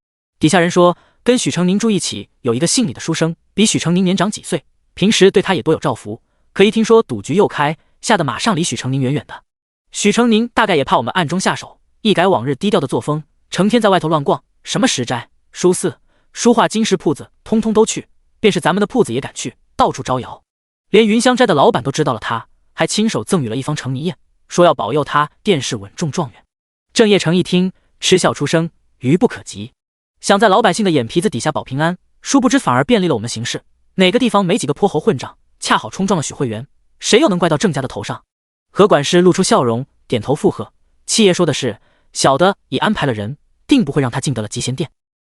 底下人说，跟许成宁住一起有一个姓李的书生，比许成宁年长几岁，平时对他也多有照拂。可一听说赌局又开，吓得马上离许成宁远远的。许成宁大概也怕我们暗中下手，一改往日低调的作风，成天在外头乱逛，什么石斋、书肆、书画、金饰铺子，通通都去。便是咱们的铺子也敢去，到处招摇。连云香斋的老板都知道了他，还亲手赠予了一方成泥宴，说要保佑他殿试稳中状元。郑业成一听，嗤笑出声，愚不可及。想在老百姓的眼皮子底下保平安，殊不知反而便利了我们行事。哪个地方没几个泼猴混账，恰好冲撞了许会员，谁又能怪到郑家的头上？何管事露出笑容，点头附和。七爷说的是，小的已安排了人，定不会让他进得了集贤殿。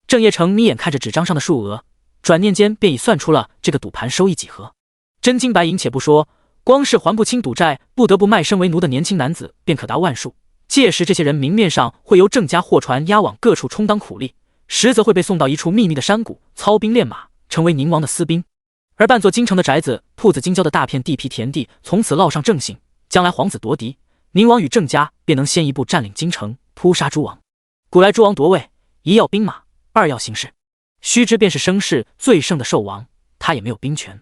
郑业成眯眼看着纸张上的数额，转念间便已算出了这个赌盘收益几何。真金白银且不说，光是还不清赌债，不得不卖身为奴的年轻男子便可达万数。届时这些人明面上会由郑家货船押往各处充当苦力，实则会被送到一处秘密的山谷操兵练马，成为宁王的私兵。而半座京城的宅子、铺子、京郊的大片地皮田地，从此烙上郑姓，将来皇子夺嫡，宁王与郑家便能先一步占领京城，扑杀诸王。古来诸王夺位，一要兵马，二要形势。须知便是声势最盛的寿王，他也没有兵权，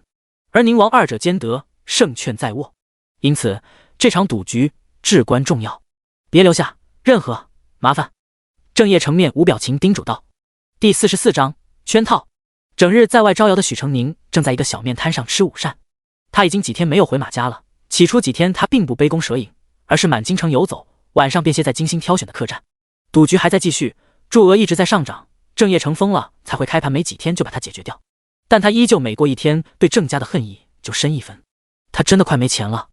而宁王二者兼得，胜券在握。因此这场赌局至关重要，别留下任何麻烦。郑业成面无表情叮嘱道。第44章圈套。整日在外招摇的许成宁正在一个小面摊上吃午膳。他已经几天没有回马家了。起初几天他并不杯弓蛇影，而是满京城游走，晚上便歇在精心挑选的客栈。赌局还在继续，注额一直在上涨，郑业成疯了才会开盘没几天就把它解决掉。但他依旧每过一天对郑家的恨意就深一分。他真的快没钱了。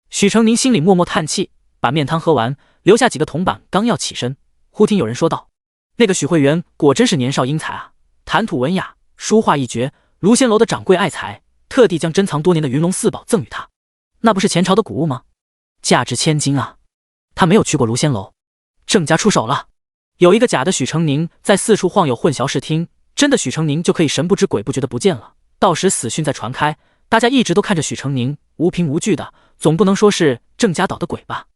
许成宁心里默默叹气，把面汤喝完，留下几个铜板，刚要起身，忽听有人说道：那个许会员果真是年少英才啊，谈吐文雅，书画一绝，卢仙楼的掌柜爱才，特地将珍藏多年的云龙四宝赠予他，那不是前朝的古物吗？价值千金啊！他没有去过卢仙楼。郑家出手了。有一个假的许成宁在四处晃悠混淆视听，真的许成宁就可以神不知鬼不觉的不见了，到时死讯再传开，大家一直都看着许成宁，无凭无据的，总不能说是郑家捣的鬼吧？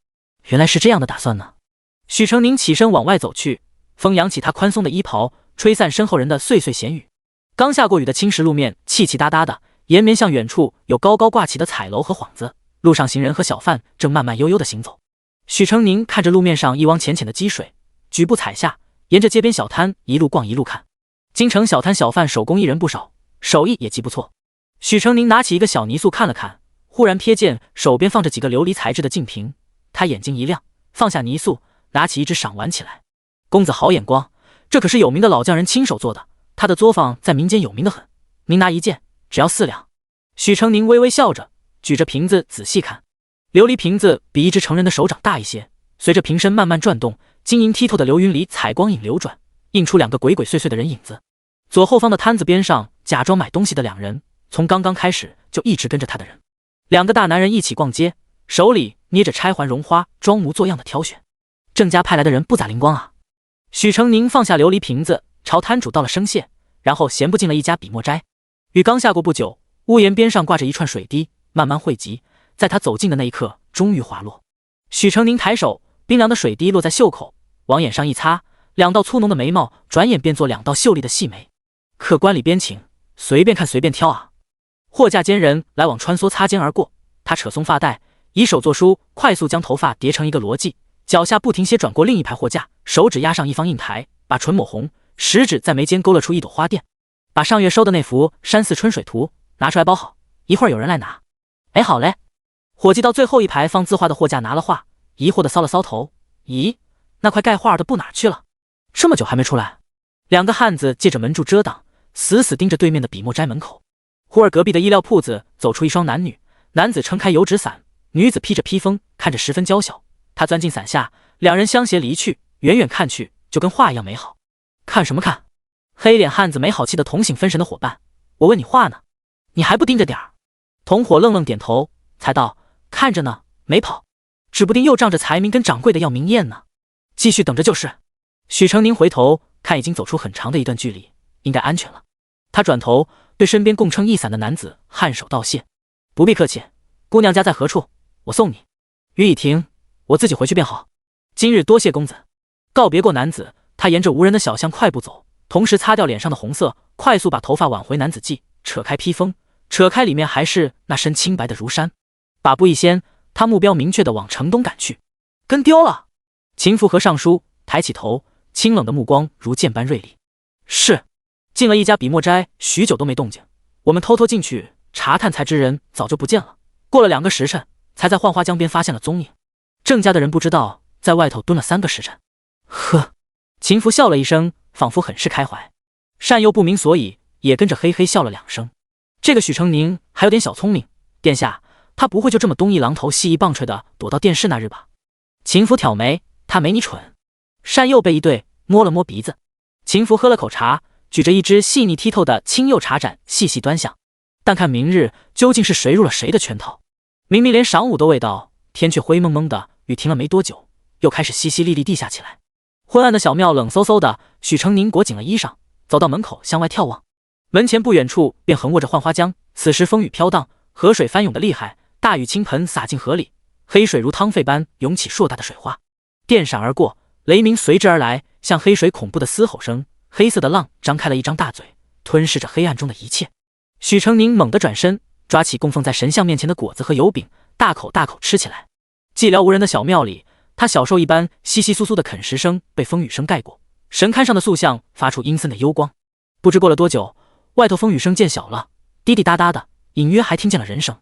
原来是这样的打算呢。许成宁起身往外走去，风扬起他宽松的衣袍，吹散身后人的碎碎闲语。刚下过雨的青石路面气气哒哒的，延绵向远处有高高挂起的彩楼和幌子，路上行人和小贩正慢慢悠悠的行走。许成宁看着路面上一汪浅浅的积水，举步踩下，沿着街边小摊一路逛一路看。京城小摊小贩手工艺人不少，手艺也极不错。许成宁拿起一个小泥塑看了看，忽然瞥见手边放着几个琉璃材质的镜瓶，他眼睛一亮，放下泥塑，拿起一只赏玩起来。公子好眼光，这可是有名的老匠人亲手做的，他的作坊在民间有名的很，您拿一件只要4两。许成宁微微笑着，举着瓶子仔细看。琉璃瓶子比一只成人的手掌大一些，随着瓶身慢慢转动，晶莹剔透的流云里采光影流转，映出2个鬼鬼祟祟的人影子。左后方的摊子边上假装买东西的2人，从刚刚开始就一直跟着他的人。2个大男人一起逛街，手里捏着钗环绒花，装模作样的挑选。郑家派来的人不咋灵光啊。许成宁放下琉璃瓶子，朝摊主道了声谢，然后闲步进了一家笔墨斋。雨刚下过不久，屋檐边上挂着一串水滴，慢慢汇集，在他走近的那一刻终于滑落。许成宁抬手，冰凉的水滴落在袖口，往眼上一擦，2道粗浓的眉毛转眼变作2道秀丽的细眉。客官里边请，随便看随便挑啊。货架间人来往穿梭，擦肩而过，他扯松发带，以手作书，快速将头发叠成一个逻辑，脚下不停歇转过另一排货架，手指压上一方印台，把唇抹红，食指在眉间勾勒出一朵花钿，把上月收的那幅山寺春水图拿出来包好，一会儿有人来拿。哎，好嘞。伙计到最后一排放字画的货架拿了画，疑惑的搔了搔头，咦，那块盖画的布哪去了？这么久还没出来？2个汉子借着门柱遮挡，死死盯着对面的笔墨斋门口。忽而隔壁的衣料铺子走出一双男女，男子撑开油纸伞，女子披着披风，看着十分娇小。他钻进伞下，2人相携离去，远远看去就跟画一样美好。看什么看？黑脸汉子没好气的捅醒分神的伙伴，我问你画呢，你还不盯着点儿？同伙愣愣点头，才道看着呢，没跑，指不定又仗着财名跟掌柜的要明艳呢。继续等着就是。许成宁回头看，已经走出很长的一段距离，应该安全了。他转头对身边共撑一伞的男子颔首道谢，不必客气，姑娘家在何处？我送你。雨已停，我自己回去便好。今日多谢公子。告别过男子，他沿着无人的小巷快步走，同时擦掉脸上的红色，快速把头发挽回男子髻，扯开披风，扯开里面还是那身清白的如山。把布一掀，他目标明确地往城东赶去。跟丢了！秦福和尚书抬起头，清冷的目光如剑般锐利。是。进了一家笔墨斋，许久都没动静。我们偷偷进去查探，才知人早就不见了。过了2个时辰，才在浣花江边发现了踪影。郑家的人不知道在外头蹲了3个时辰。呵，秦福笑了一声，仿佛很是开怀。单又不明所以，也跟着嘿嘿笑了2声。这个许成宁还有点小聪明，殿下，他不会就这么东一榔头西一棒槌的躲到殿试那日吧？秦福挑眉，他没你蠢。单又背一对，摸了摸鼻子。秦福喝了口茶，举着一只细腻剔透的青釉茶盏细细端详。但看明日究竟是谁入了谁的圈套？明明连晌午都未到，天却灰蒙蒙的，雨停了没多久，又开始淅淅沥沥地下起来。昏暗的小庙冷飕飕的，许成宁裹紧了衣裳，走到门口向外眺望。门前不远处便横卧着浣花江，此时风雨飘荡，河水翻涌的厉害，大雨倾盆洒进河里，黑水如汤沸般涌起硕大的水花。电闪而过，雷鸣随之而来，像黑水恐怖的嘶吼声。黑色的浪张开了一张大嘴，吞噬着黑暗中的一切。许成宁猛地转身，抓起供奉在神像面前的果子和油饼，大口大口吃起来。寂寥无人的小庙里，他小兽一般窸窸窣窣的啃食声被风雨声盖过，神龛上的塑像发出阴森的幽光。不知过了多久，外头风雨声渐小了，滴滴答答的，隐约还听见了人声。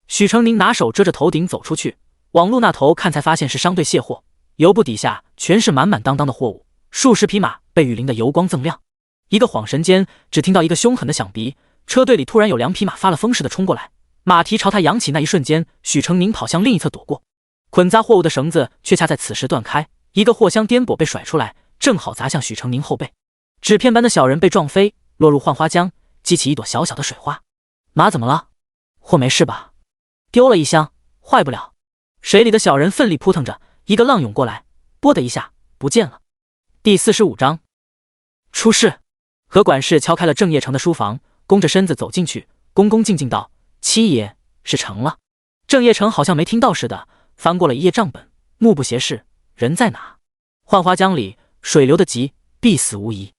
许成宁拿手遮着头顶走出去，往路那头看，才发现是商队卸货，油布底下全是满满当当的货物，数十匹马被雨淋的油光锃亮。一个晃神间，只听到一个凶狠的响鼻，车队里突然有2匹马发了疯似的冲过来，马蹄朝他扬起，那一瞬间，许成宁跑向另一侧躲过，捆扎货物的绳子却恰在此时断开，一个货箱颠簸被甩出来，正好砸向许成宁后背。纸片般的小人被撞飞，落入浣花江，激起一朵小小的水花。马怎么了？货没事吧？丢了一箱，坏不了。水里的小人奋力扑腾着，一个浪涌过来，啵的一下不见了。第45章出事。何管事敲开了郑业成的书房，弓着身子走进去，恭恭敬敬道：“七爷，事成了。”郑业成好像没听到似的，翻过了一页账本，目不斜视：“人在哪？”浣花江里水流得急，必死无疑。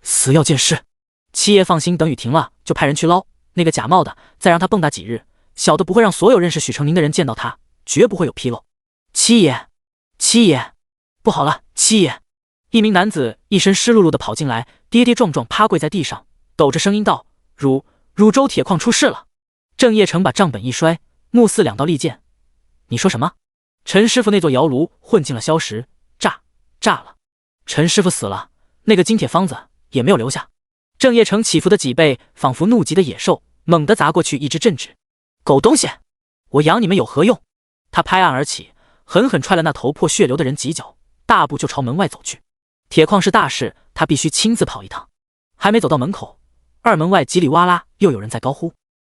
死要见尸。七爷放心，等雨停了就派人去捞那个假冒的，再让他蹦跶几日，小的不会让所有认识许成宁的人见到他，绝不会有纰漏。七爷，七爷，不好了，七爷！一名男子一身湿漉漉的跑进来，跌跌撞撞趴跪在地上，抖着声音道：“汝州铁矿出事了。”郑业成把账本一摔，目似2道利剑：“你说什么？陈师傅那座窑炉混进了硝石，炸了。陈师傅死了，那个金铁方子也没有留下。”郑业成起伏的脊背仿佛怒极的野兽，猛地砸过去一只正直：“狗东西，我养你们有何用？”他拍案而起，狠狠踹了那头破血流的人几脚，大步就朝门外走去。铁矿是大事，他必须亲自跑一趟。还没走到门口，2门外叽里哇啦又有人在高呼：“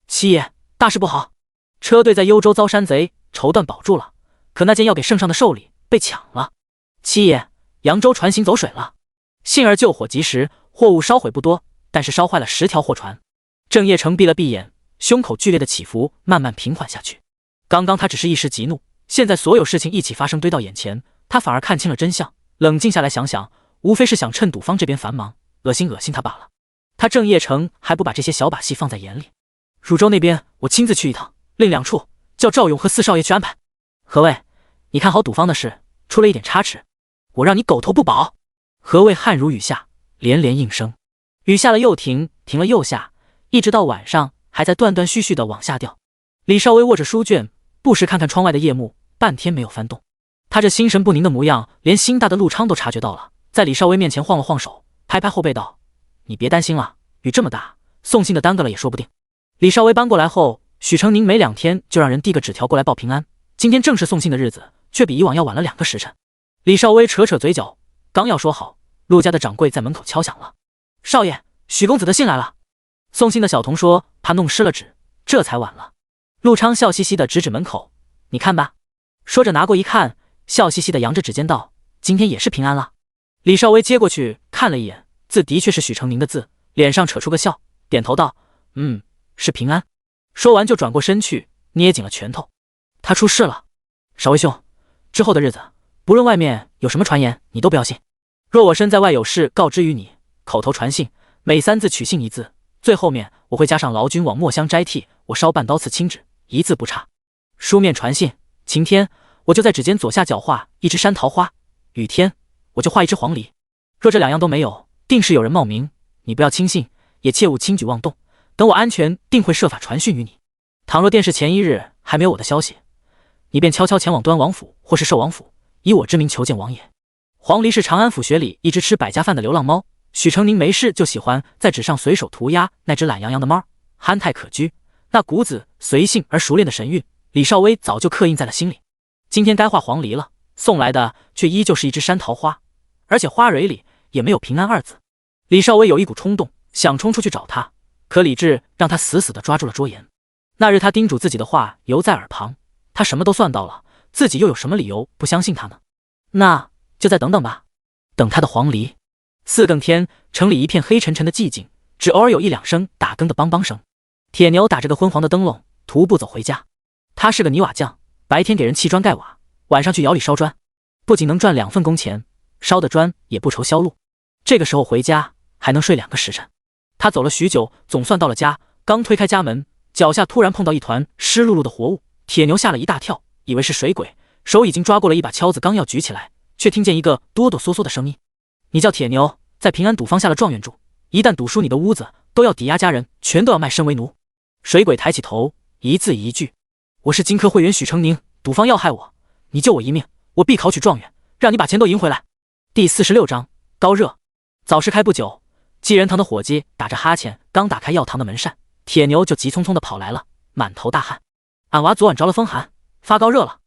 七爷，大事不好！车队在幽州遭山贼绸缎保住了，可那件要给圣上的寿礼被抢了。七爷，扬州船行走水了。”幸而救火及时，货物烧毁不多，但是烧坏了10条货船。郑业成闭了闭眼，胸口剧烈的起伏慢慢平缓下去。刚刚他只是一时急怒，现在所有事情一起发生堆到眼前，他反而看清了真相。冷静下来想想，无非是想趁赌方这边繁忙，恶心他罢了。他郑业成还不把这些小把戏放在眼里。汝州那边我亲自去一趟，另2处叫赵勇和4少爷去安排。何谓？你看好赌方的事出了一点差池，我让你狗头不保。何谓汗如雨下，连连应声。雨下了又停，停了又下，一直到晚上还在断断续续的往下掉。李少威握着书卷，不时看看窗外的夜幕，半天没有翻动。他这心神不宁的模样，连心大的陆昌都察觉到了，在李少威面前晃了晃手，拍拍后背道：“你别担心了，雨这么大，送信的耽搁了也说不定。”李少威搬过来后，许成宁没2天就让人递个纸条过来报平安，今天正是送信的日子，却比以往要晚了2个时辰。李少威扯扯嘴角，刚要说好，陆家的掌柜在门口敲响了：“少爷，许公子的信来了。”送信的小童说怕弄湿了纸，这才晚了。陆昌笑嘻嘻的指指门口：“你看吧。”说着拿过一看，笑嘻嘻的扬着指尖道：“今天也是平安了。”李少威接过去看了一眼，字的确是许成宁的字，脸上扯出个笑，点头道：“是平安。”说完就转过身去，捏紧了拳头：“他出事了。少威兄，之后的日子，不论外面有什么传言，你都不要信。若我身在外有事告知于你，口头传信，每3字取信1字，最后面我会加上劳君往墨香斋替我烧半刀刺青纸，1字不差。书面传信，晴天我就在指尖左下角画一只山桃花，雨天我就画一只黄鹂。若这2样都没有，定是有人冒名，你不要轻信，也切勿轻举妄动。等我安全，定会设法传讯于你。倘若殿试前1日还没有我的消息，你便悄悄前往端王府或是寿王府，以我之名求见王爷。黄鹂是长安府学里一只吃百家饭的流浪猫，许成宁没事就喜欢在纸上随手涂鸦那只懒洋洋的猫，憨态可掬，那股子随性而熟练的神韵，李少微早就刻印在了心里。今天该画黄鹂了，送来的却依旧是一只山桃花，而且花蕊里也没有平安2字。李少微有一股冲动，想冲出去找他，可理智让他死死地抓住了桌沿。那日他叮嘱自己的话犹在耳旁，他什么都算到了，自己又有什么理由不相信他呢？那就再等等吧，等他的黄鹂。4更天，城里一片黑沉沉的寂静，只偶尔有1、2声打更的梆梆声。铁牛打着个昏黄的灯笼，徒步走回家。他是个泥瓦匠，白天给人砌砖盖瓦，晚上去窑里烧砖，不仅能赚2份工钱，烧的砖也不愁销路。这个时候回家还能睡2个时辰。他走了许久，总算到了家，刚推开家门，脚下突然碰到一团湿漉漉的活物。铁牛吓了一大跳，以为是水鬼，手已经抓过了一把锹子，刚要举起来，却听见一个哆哆嗦嗦的声音：“你叫铁牛，在平安赌坊下了状元住，一旦赌输你的屋子，都要抵押家人，全都要卖身为奴。”水鬼抬起头，一字一句：“我是金科会员许成宁，赌坊要害我，你救我一命，我必考取状元，让你把钱都赢回来。”第46章高热。早市开不久，济仁堂的伙计打着哈欠，刚打开药堂的门扇，铁牛就急匆匆地跑来了，满头大汗：“俺娃昨晚着了风寒，发高热了，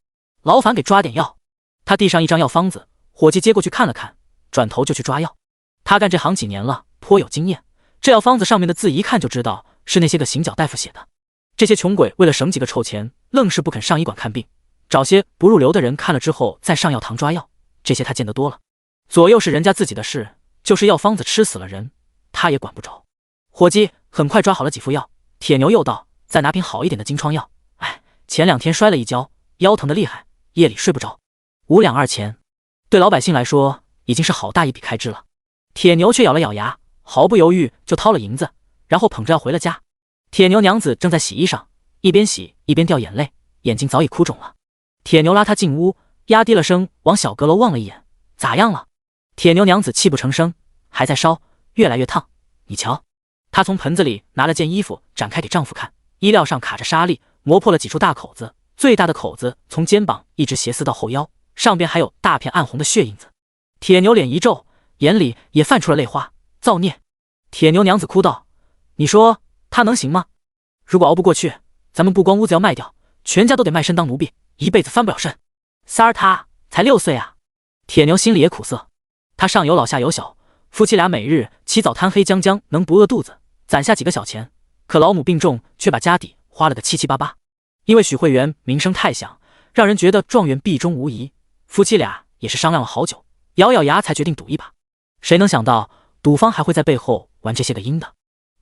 劳烦给抓点药。”他递上一张药方子，伙计接过去看了看，转头就去抓药。他干这行几年了，颇有经验，这药方子上面的字一看就知道是那些个行脚大夫写的。这些穷鬼为了省几个臭钱，愣是不肯上医馆看病，找些不入流的人看了之后再上药堂抓药，这些他见得多了。左右是人家自己的事，就是药方子吃死了人，他也管不着。伙计很快抓好了几副药，铁牛又道：“再拿瓶好一点的金疮药。哎，前2天摔了一跤，腰疼得厉害，夜里睡不着。5两2钱，对老百姓来说已经是好大一笔开支了。”铁牛却咬了咬牙，毫不犹豫就掏了银子，然后捧着药回了家。铁牛娘子正在洗衣裳，一边洗一边掉眼泪，眼睛早已哭肿了。铁牛拉她进屋，压低了声往小阁楼望了一眼：“咋样了？”铁牛娘子泣不成声：“还在烧，越来越烫，你瞧。”她从盆子里拿了件衣服展开给丈夫看，衣料上卡着纱粒，磨破了几处大口子，最大的口子从肩膀一直斜撕到后腰，上边还有大片暗红的血印子。铁牛脸一皱，眼里也泛出了泪花：“造孽！”铁牛娘子哭道：“你说他能行吗？如果熬不过去，咱们不光屋子要卖掉，全家都得卖身当奴婢，一辈子翻不了身。三儿他才6岁啊！”铁牛心里也苦涩，他上有老下有小，夫妻俩每日起早贪黑将将，能不饿肚子，攒下几个小钱。可老母病重，却把家底花了个七七八八。因为许会员名声太响，让人觉得状元必中无疑，夫妻俩也是商量了好久，咬咬牙才决定赌一把。谁能想到赌方还会在背后玩这些个阴的？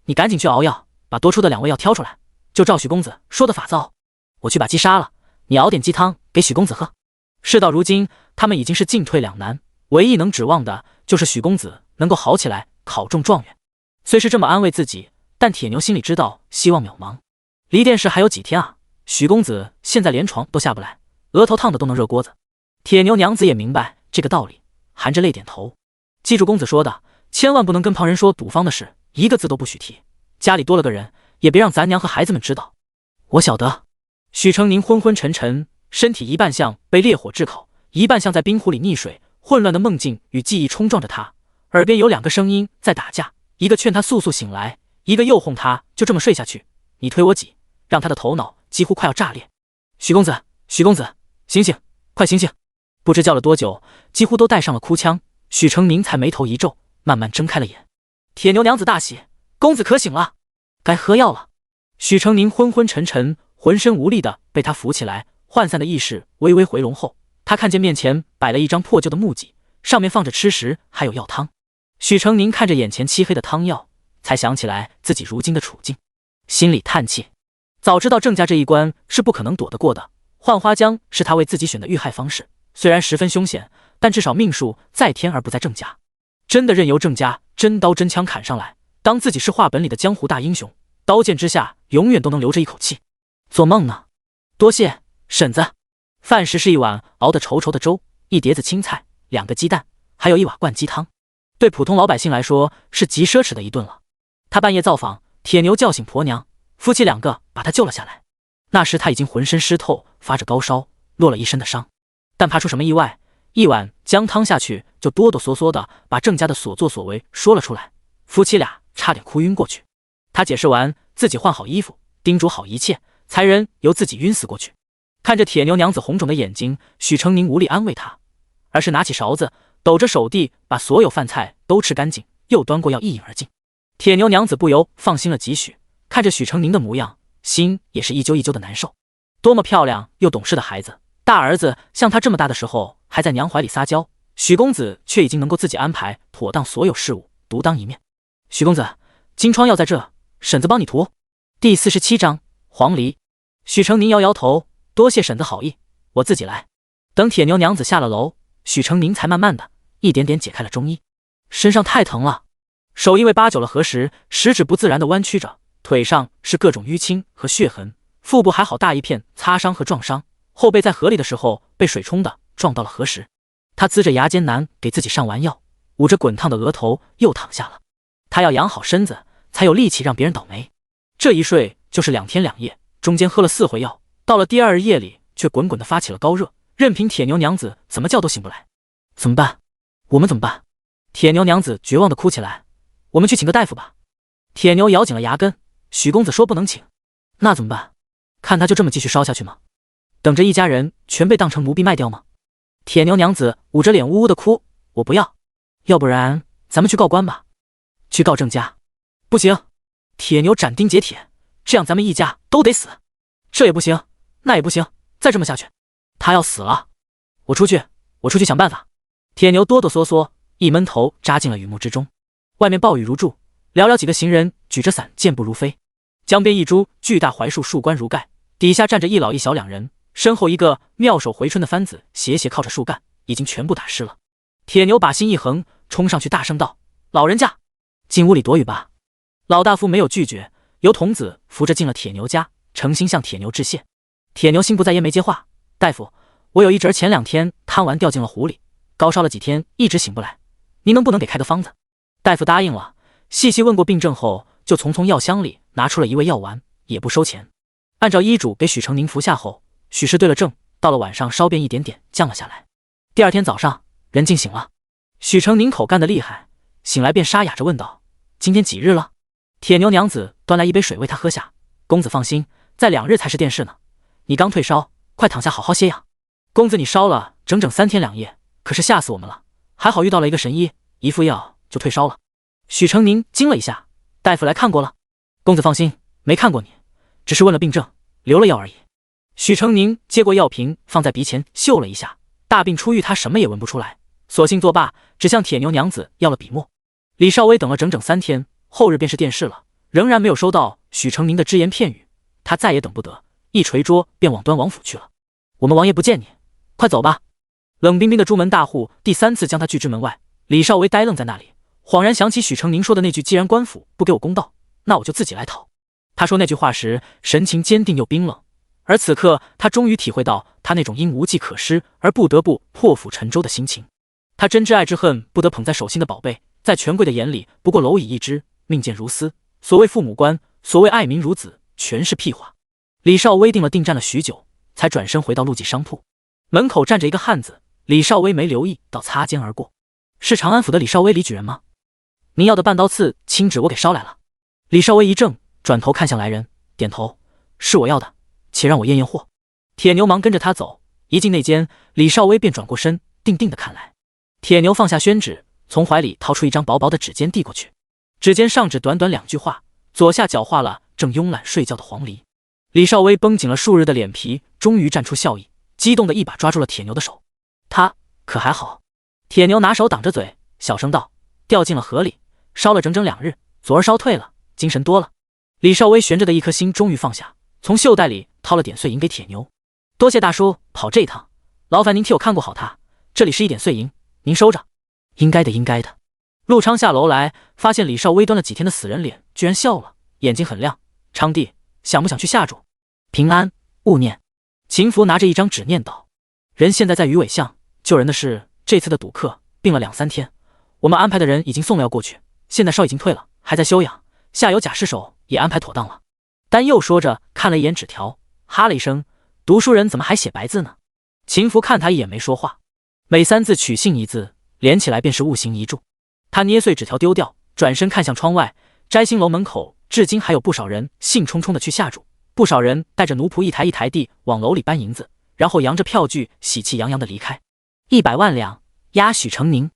你赶紧去熬药，把多出的2味药挑出来，就照许公子说的法子熬。我去把鸡杀了，你熬点鸡汤给许公子喝。事到如今，他们已经是进退两难，唯一能指望的就是许公子能够好起来，考中状元。虽是这么安慰自己，但铁牛心里知道希望渺茫。离殿试还有几天啊？许公子现在连床都下不来，额头烫的都能热锅子。铁牛娘子也明白这个道理，含着泪点头。记住公子说的，千万不能跟旁人说赌方的事，一个字都不许提。家里多了个人，也别让咱娘和孩子们知道。我晓得。许成宁昏昏沉沉，身体一半像被烈火炙烤，一半像在冰湖里溺水，混乱的梦境与记忆冲撞着他，耳边有2个声音在打架，一个劝他速速醒来，一个诱哄他就这么睡下去，你推我挤，让他的头脑几乎快要炸裂。许公子，许公子，醒醒，快醒醒！不知叫了多久，几乎都带上了哭腔，许成宁才眉头一皱，慢慢睁开了眼。铁牛娘子大喜，公子可醒了，该喝药了。许成宁昏昏沉沉，浑身无力的被他扶起来，涣散的意识微微回笼后，他看见面前摆了一张破旧的木几，上面放着吃食还有药汤。许成宁看着眼前漆黑的汤药，才想起来自己如今的处境，心里叹气。早知道郑家这一关是不可能躲得过的，浣花江是他为自己选的遇害方式，虽然十分凶险，但至少命数在天而不在郑家。真的任由郑家真刀真枪砍上来，当自己是画本里的江湖大英雄，刀剑之下永远都能留着一口气。做梦呢！多谢婶子。饭食是一碗熬得稠稠的粥，一碟子青菜，2个鸡蛋，还有一瓦灌鸡汤。对普通老百姓来说是极奢侈的一顿了。他半夜造访，铁牛叫醒婆娘，夫妻2个把他救了下来。那时他已经浑身湿透，发着高烧，落了一身的伤，但怕出什么意外，一碗姜汤下去就哆哆嗦嗦的把郑家的所作所为说了出来，夫妻俩差点哭晕过去。他解释完，自己换好衣服，叮嘱好一切，才人由自己晕死过去。看着铁牛娘子红肿的眼睛，许成宁无力安慰她，而是拿起勺子，抖着手地把所有饭菜都吃干净，又端过药一饮而尽。铁牛娘子不由放心了几许，看着许成宁的模样，心也是一揪一揪的难受。多么漂亮又懂事的孩子，大儿子像他这么大的时候还在娘怀里撒娇，许公子却已经能够自己安排妥当所有事务，独当一面。许公子，金疮药在这，婶子帮你涂。第47章黄鹂。许成宁摇摇头，多谢婶子好意，我自己来。等铁牛娘子下了楼，许成宁才慢慢的一点点解开了中衣。身上太疼了，手因为扒久了合时，食指不自然的弯曲着，腿上是各种淤青和血痕，腹部还好大一片擦伤和撞伤，后背在河里的时候被水冲的撞到了河石。他呲着牙艰难给自己上完药，捂着滚烫的额头又躺下了。他要养好身子，才有力气让别人倒霉。这一睡就是2天2夜，中间喝了4回药，到了第2日夜里却滚滚的发起了高热，任凭铁牛娘子怎么叫都醒不来。怎么办？我们怎么办？铁牛娘子绝望的哭起来。我们去请个大夫吧。铁牛咬紧了牙根，许公子说不能请。那怎么办？看他就这么继续烧下去吗？等着一家人全被当成奴婢卖掉吗？铁牛娘子捂着脸呜呜的哭，我不要，要不然咱们去告官吧。去告郑家。不行，铁牛斩钉截铁，这样咱们一家都得死。这也不行，那也不行，再这么下去，他要死了。我出去想办法。铁牛哆哆嗦嗦，一闷头扎进了雨幕之中。外面暴雨如注，寥寥几个行人举着伞健步如飞。江边一株巨大槐树树冠如盖，底下站着一老一小2人，身后一个妙手回春的番子斜斜靠着树干，已经全部打湿了。铁牛把心一横，冲上去大声道：老人家，进屋里躲雨吧。老大夫没有拒绝，由童子扶着进了铁牛家，诚心向铁牛致谢。铁牛心不在焉没接话，大夫，我有一侄前2天贪玩掉进了湖里，高烧了几天一直醒不来，您能不能给开个方子？大夫答应了，细细问过病症后，就从药箱里拿出了一味药丸，也不收钱。按照医嘱给许成宁服下后，许氏对了症，到了晚上烧便一点点降了下来。第2天早上，人竟醒了。许成宁口干得厉害，醒来便沙哑着问道：今天几日了？铁牛娘子端来一杯水喂他喝下。公子放心，再2日才是殿试呢。你刚退烧，快躺下好好歇养。公子你烧了整整3天2夜，可是吓死我们了，还好遇到了一个神医，一副药就退烧了。许成宁惊了一下，大夫来看过了。公子放心，没看过你，只是问了病症，留了药而已。许成宁接过药瓶放在鼻前嗅了一下，大病初愈他什么也闻不出来，索性作罢，只向铁牛娘子要了笔墨。李少微等了整整3天，后日便是殿试了，仍然没有收到许成宁的只言片语，他再也等不得，一捶桌便往端王府去了。我们王爷不见你，快走吧。冷冰冰的朱门大户第3次将他拒之门外。李少微呆愣在那里，恍然想起许成宁说的那句，既然官府不给我公道，那我就自己来讨。他说那句话时神情坚定又冰冷，而此刻他终于体会到他那种因无计可施而不得不破釜沉舟的心情。他真挚爱之恨不得捧在手心的宝贝，在权贵的眼里不过蝼蚁一只，命贱如斯。所谓父母官，所谓爱民如子，全是屁话。李少微定了定站了许久，才转身回到陆记商铺。门口站着一个汉子，李少微没留意到擦肩而过。是长安府的李少微李举人吗？您要的半刀刺青纸我给捎来了。李少微一怔，转头看向来人，点头，是我要的，且让我验验货。铁牛忙跟着他走，一进内间，李少微便转过身，定定地看来。铁牛放下宣纸，从怀里掏出一张薄薄的纸笺递过去，纸笺上只短短2句话，左下角画了正慵懒睡觉的黄鹂。李少微绷紧了数日的脸皮，终于绽出笑意，激动地一把抓住了铁牛的手。他可还好？铁牛拿手挡着嘴，小声道：掉进了河里，烧了整整2日，昨儿烧退了，精神多了。李少微悬着的一颗心终于放下，从袖袋里掏了点碎银给铁牛。多谢大叔跑这一趟，劳烦您替我看顾好他，这里是1点碎银，您收着。应该的应该的。陆昌下楼来，发现李少微端了几天的死人脸，居然笑了，眼睛很亮。昌弟，想不想去下注？平安，勿念。秦福拿着一张纸念道：人现在在鱼尾巷，救人的是这次的赌客，病了2、3天，我们安排的人已经送了药过去，现在烧已经退了，还在休养，下游贾尸首也安排妥当了。丹又说着看了一眼纸条，哈了一声，读书人怎么还写白字呢？秦福看他一眼没说话，每3字取姓1字，连起来便是悟行一注。他捏碎纸条丢掉，转身看向窗外，摘星楼门口至今还有不少人兴冲冲的去下注，不少人带着奴仆一台一台地往楼里搬银子，然后扬着票据喜气洋洋的离开。100万两押许成宁。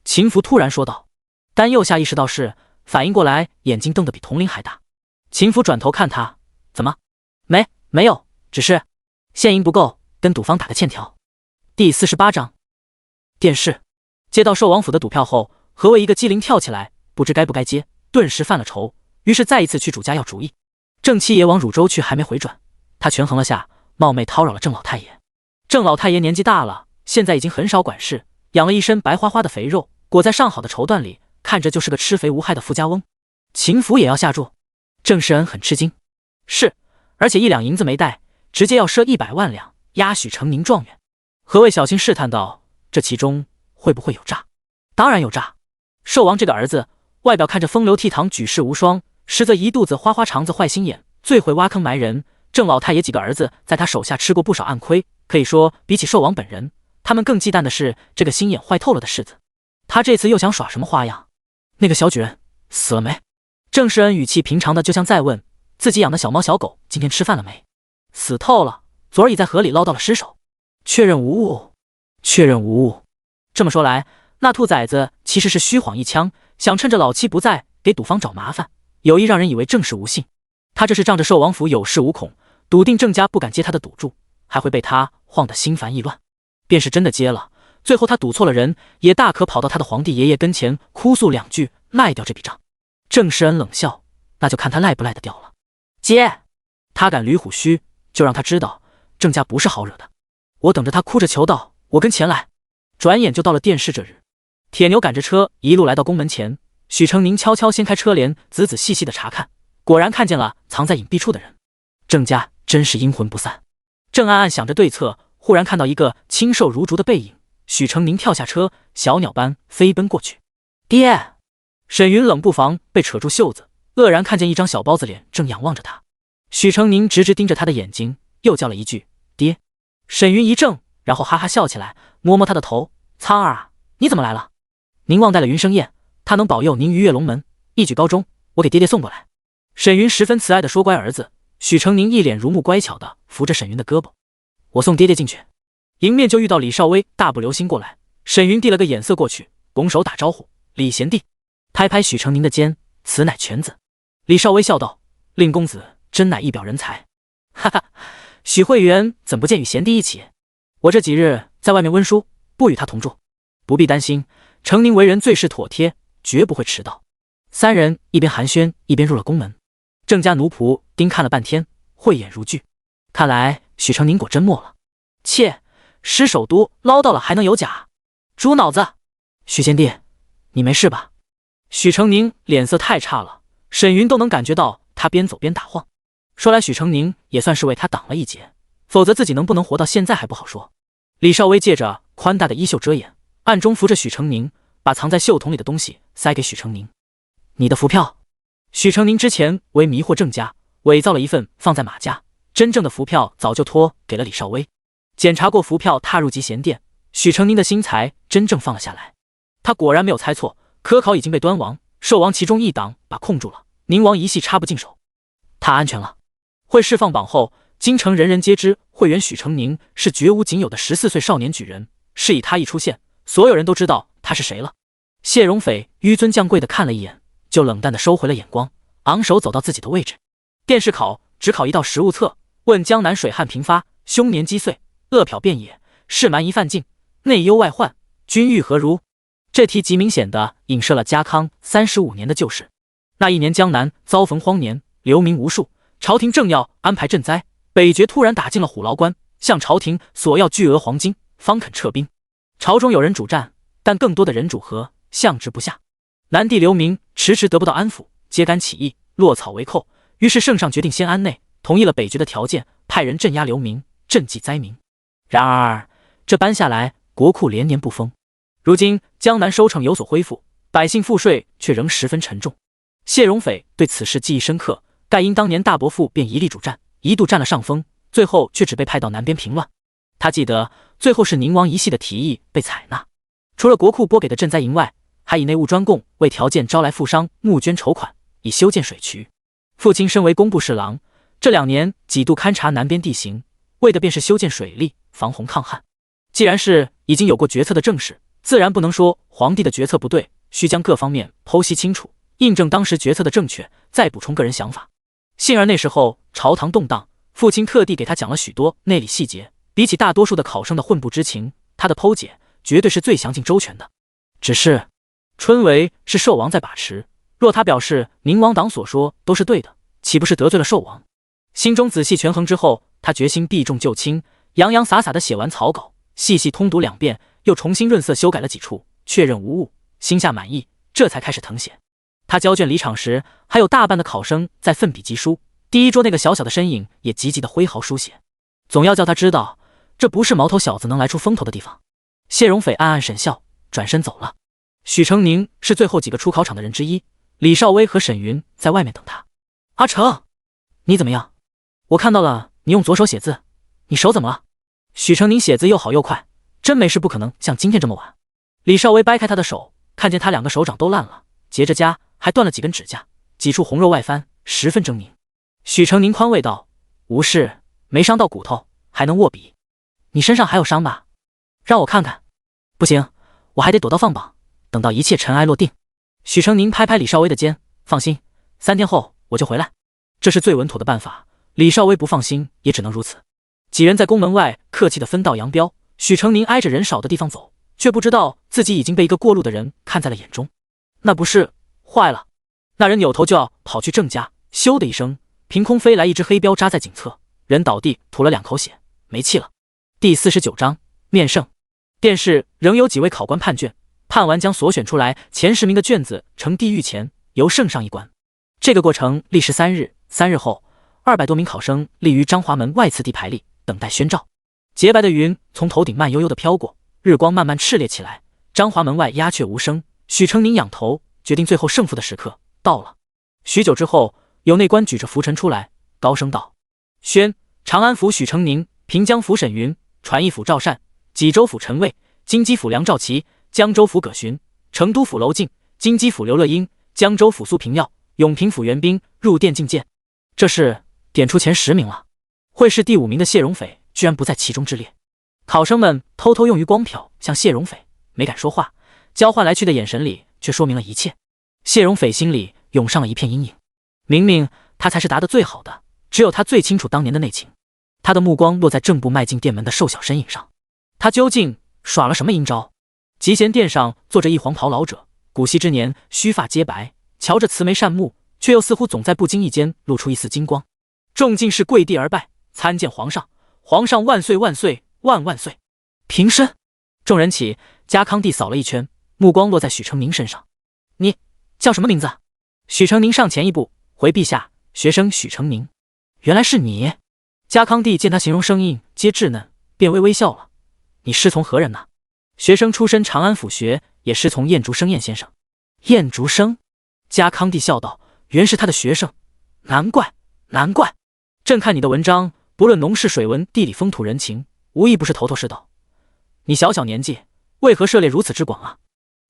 秦福突然说道。丹又下意识到是，反应过来，眼睛瞪得比铜铃还大。秦福转头看他，怎么？没有，只是现银不够，跟赌方打个欠条。第48章。电视。接到寿王府的赌票后，何为一个机灵跳起来，不知该不该接，顿时犯了愁，于是再一次去主家要主意。郑七爷往汝州去，还没回转，他权衡了下，冒昧叨扰了郑老太爷。郑老太爷年纪大了，现在已经很少管事，养了一身白花花的肥肉，裹在上好的绸缎里，看着就是个吃肥无害的富家翁。秦福也要下注？郑世恩很吃惊。是，而且1两银子没带，直接要赊100万两，押许成宁状元。何谓小心试探道，这其中会不会有诈？当然有诈。寿王这个儿子，外表看着风流倜傥举世无双，实则一肚子花花肠子坏心眼，最会挖坑埋人。郑老太爷几个儿子在他手下吃过不少暗亏，可以说比起寿王本人，他们更忌惮的是这个心眼坏透了的世子。他这次又想耍什么花样？那个小举人死了没？郑世恩语气平常的就像在问自己养的小猫小狗今天吃饭了没。死透了，昨儿已在河里捞到了尸首。确认无误。确认无误。这么说来，那兔崽子其实是虚晃一枪，想趁着老七不在给赌方找麻烦，有意让人以为郑氏无信。他这是仗着寿王府有恃无恐，笃定郑家不敢接他的赌注，还会被他晃得心烦意乱。便是真的接了，最后他赌错了人，也大可跑到他的皇帝爷爷跟前哭诉2句，赖掉这笔账。郑世恩冷笑，那就看他赖不赖得掉了。接，他敢捋虎须，就让他知道郑家不是好惹的。我等着他哭着求道，我跟前来。转眼就到了殿试这日，铁牛赶着车一路来到宫门前，许成宁悄悄掀开车帘，仔仔细细的查看，果然看见了藏在隐蔽处的人。郑家真是阴魂不散。正暗暗想着对策，忽然看到一个清瘦如竹的背影，许成宁跳下车，小鸟般飞奔过去。爹！沈云冷不防被扯住袖子，愕然看见一张小包子脸正仰望着他。许成宁直直盯着他的眼睛，又叫了一句爹。沈云一怔，然后哈哈笑起来，摸摸他的头，苍儿啊，你怎么来了？您忘带了云生宴，他能保佑您鱼跃龙门，一举高中，我给爹爹送过来。沈云十分慈爱的说乖儿子。许成宁一脸如沐乖巧的扶着沈云的胳膊，我送爹爹进去。迎面就遇到李少微大步流星过来，沈云递了个眼色过去，拱手打招呼，李贤弟。拍拍许成宁的肩，此乃犬子。李少微笑道，令公子真乃一表人才。哈哈，许会员怎不见与贤弟一起？我这几日在外面温书，不与他同住。不必担心，成宁为人最是妥帖，绝不会迟到。3人一边寒暄一边入了宫门。郑家奴仆盯看了半天，慧眼如炬，看来许成宁果真没了。切，失首都捞到了还能有假？猪脑子！许贤弟，你没事吧？许成宁脸色太差了，沈云都能感觉到他边走边打晃。说来许成宁也算是为他挡了一劫，否则自己能不能活到现在还不好说。李少微借着宽大的衣袖遮掩，暗中扶着许成宁，把藏在袖筒里的东西塞给许成宁。你的符票。许成宁之前为迷惑郑家，伪造了一份放在马家，真正的符票早就托给了李少微。检查过符票，踏入集贤殿，许成宁的心才真正放了下来。他果然没有猜错，科考已经被端王、寿王其中一党把控住了，宁王一系插不进手，他安全了。会释放榜后，京城人人皆知会员许成宁是绝无仅有的14岁少年举人，是以他一出现，所有人都知道他是谁了。谢荣斐纡尊降贵的看了一眼，就冷淡的收回了眼光，昂首走到自己的位置。殿试考只考1道实物册，问江南水旱频发，凶年积岁，恶殍遍野，世蛮夷犯境，内忧外患，君欲何如？这题极明显的影射了家康35年的旧事。那一年江南遭逢荒年，流民无数，朝廷正要安排赈灾，北决突然打进了虎牢关，向朝廷索要巨额黄金，方肯撤兵。朝中有人主战，但更多的人主和，相持不下。南地流民迟迟得不到安抚，揭竿起义，落草为寇。于是圣上决定先安内，同意了北决的条件，派人镇压流民，赈济灾民。然而这搬下来，国库连年不丰。如今江南收成有所恢复，百姓赋税却仍十分沉重。谢荣斐对此事记忆深刻，盖因当年大伯父便一力主战，一度占了上风，最后却只被派到南边平乱。他记得最后是宁王一系的提议被采纳，除了国库拨给的赈灾银外，还以内务专供为条件招来富商募捐筹款，以修建水渠。父亲身为工部侍郎，这2年几度勘察南边地形，为的便是修建水利，防洪抗旱。既然是已经有过决策的正事，自然不能说皇帝的决策不对，需将各方面剖析清楚，印证当时决策的正确，再补充个人想法。幸而那时候朝堂动荡，父亲特地给他讲了许多内里细节，比起大多数的考生的混部之情，他的剖解绝对是最详尽周全的。只是春闱是寿王在把持，若他表示宁王党所说都是对的，岂不是得罪了寿王？心中仔细权衡之后，他决心避重就轻，洋洋洒洒地写完草稿，细细通读2遍，又重新润色修改了几处，确认无误，心下满意，这才开始誊写。他交卷离场时，还有大半的考生在奋笔疾书，第一桌那个小小的身影也积极的挥毫书写，总要叫他知道，这不是毛头小子能来出风头的地方。谢荣斐暗暗沈笑，转身走了。许成宁是最后几个出考场的人之一，李少微和沈云在外面等他。阿成，你怎么样？我看到了你用左手写字，你手怎么了？许成宁写字又好又快，真没事不可能像今天这么晚。李少微掰开他的手，看见他2个手掌都烂了，结着痂，还断了几根指甲，几处红肉外翻，十分狰狞。许成宁宽慰道：无事，没伤到骨头，还能握笔。你身上还有伤吧？让我看看。不行，我还得躲到放榜，等到一切尘埃落定。许成宁拍拍李少微的肩，放心，3天后我就回来。这是最稳妥的办法，李少微不放心也只能如此。几人在宫门外客气地分道扬镳，许成宁挨着人少的地方走，却不知道自己已经被一个过路的人看在了眼中。那不是坏了？那人扭头就要跑去郑家，咻的一声，凭空飞来一只黑镖扎在颈侧，人倒地吐了2口血，没气了。第49章面圣。殿试仍有几位考官判卷，判完将所选出来前10名的卷子呈地狱前，由圣上一关。这个过程历时3日，3日后200多名考生立于章华门外次第排立，等待宣召。洁白的云从头顶慢悠悠地飘过，日光慢慢炽烈起来。章华门外鸦雀无声，许成宁仰头决定最后胜负的时刻到了。许久之后，有内官举着拂尘出来，高声道：宣长安府许成宁，平江府沈云，传义府赵善，济州府陈卫，京畿府梁兆奇，江州府葛询，成都府娄敬，京畿府刘乐英，江州府苏平耀，永平府袁彬入殿觐见。这是点出前10名了，会试第5名的谢荣斐居然不在其中之列。考生们偷偷用余光瞟向谢荣斐，没敢说话，交换来去的眼神里却说明了一切。谢荣斐心里涌上了一片阴影，明明他才是答得最好的，只有他最清楚当年的内情。他的目光落在正步迈进殿门的瘦小身影上，他究竟耍了什么阴招？集贤殿上坐着一黄袍老者，古稀之年，须发皆白，瞧着慈眉善目，却又似乎总在不经意间露出一丝金光。众进士跪地而拜，参见皇上，皇上万岁万岁万万岁！平身。众人起，家康帝扫了一圈，目光落在许成宁身上。你叫什么名字？许成宁上前一步，回陛下，学生许成宁。原来是你。家康帝见他形容生硬皆稚嫩，便微微笑了。你师从何人呢？学生出身长安府学，也师从晏竹生晏先生。晏竹生？家康帝笑道，原是他的学生，难怪难怪。朕看你的文章，不论农事水文地理风土人情，无一不是头头是道。你小小年纪，为何涉猎如此之广啊？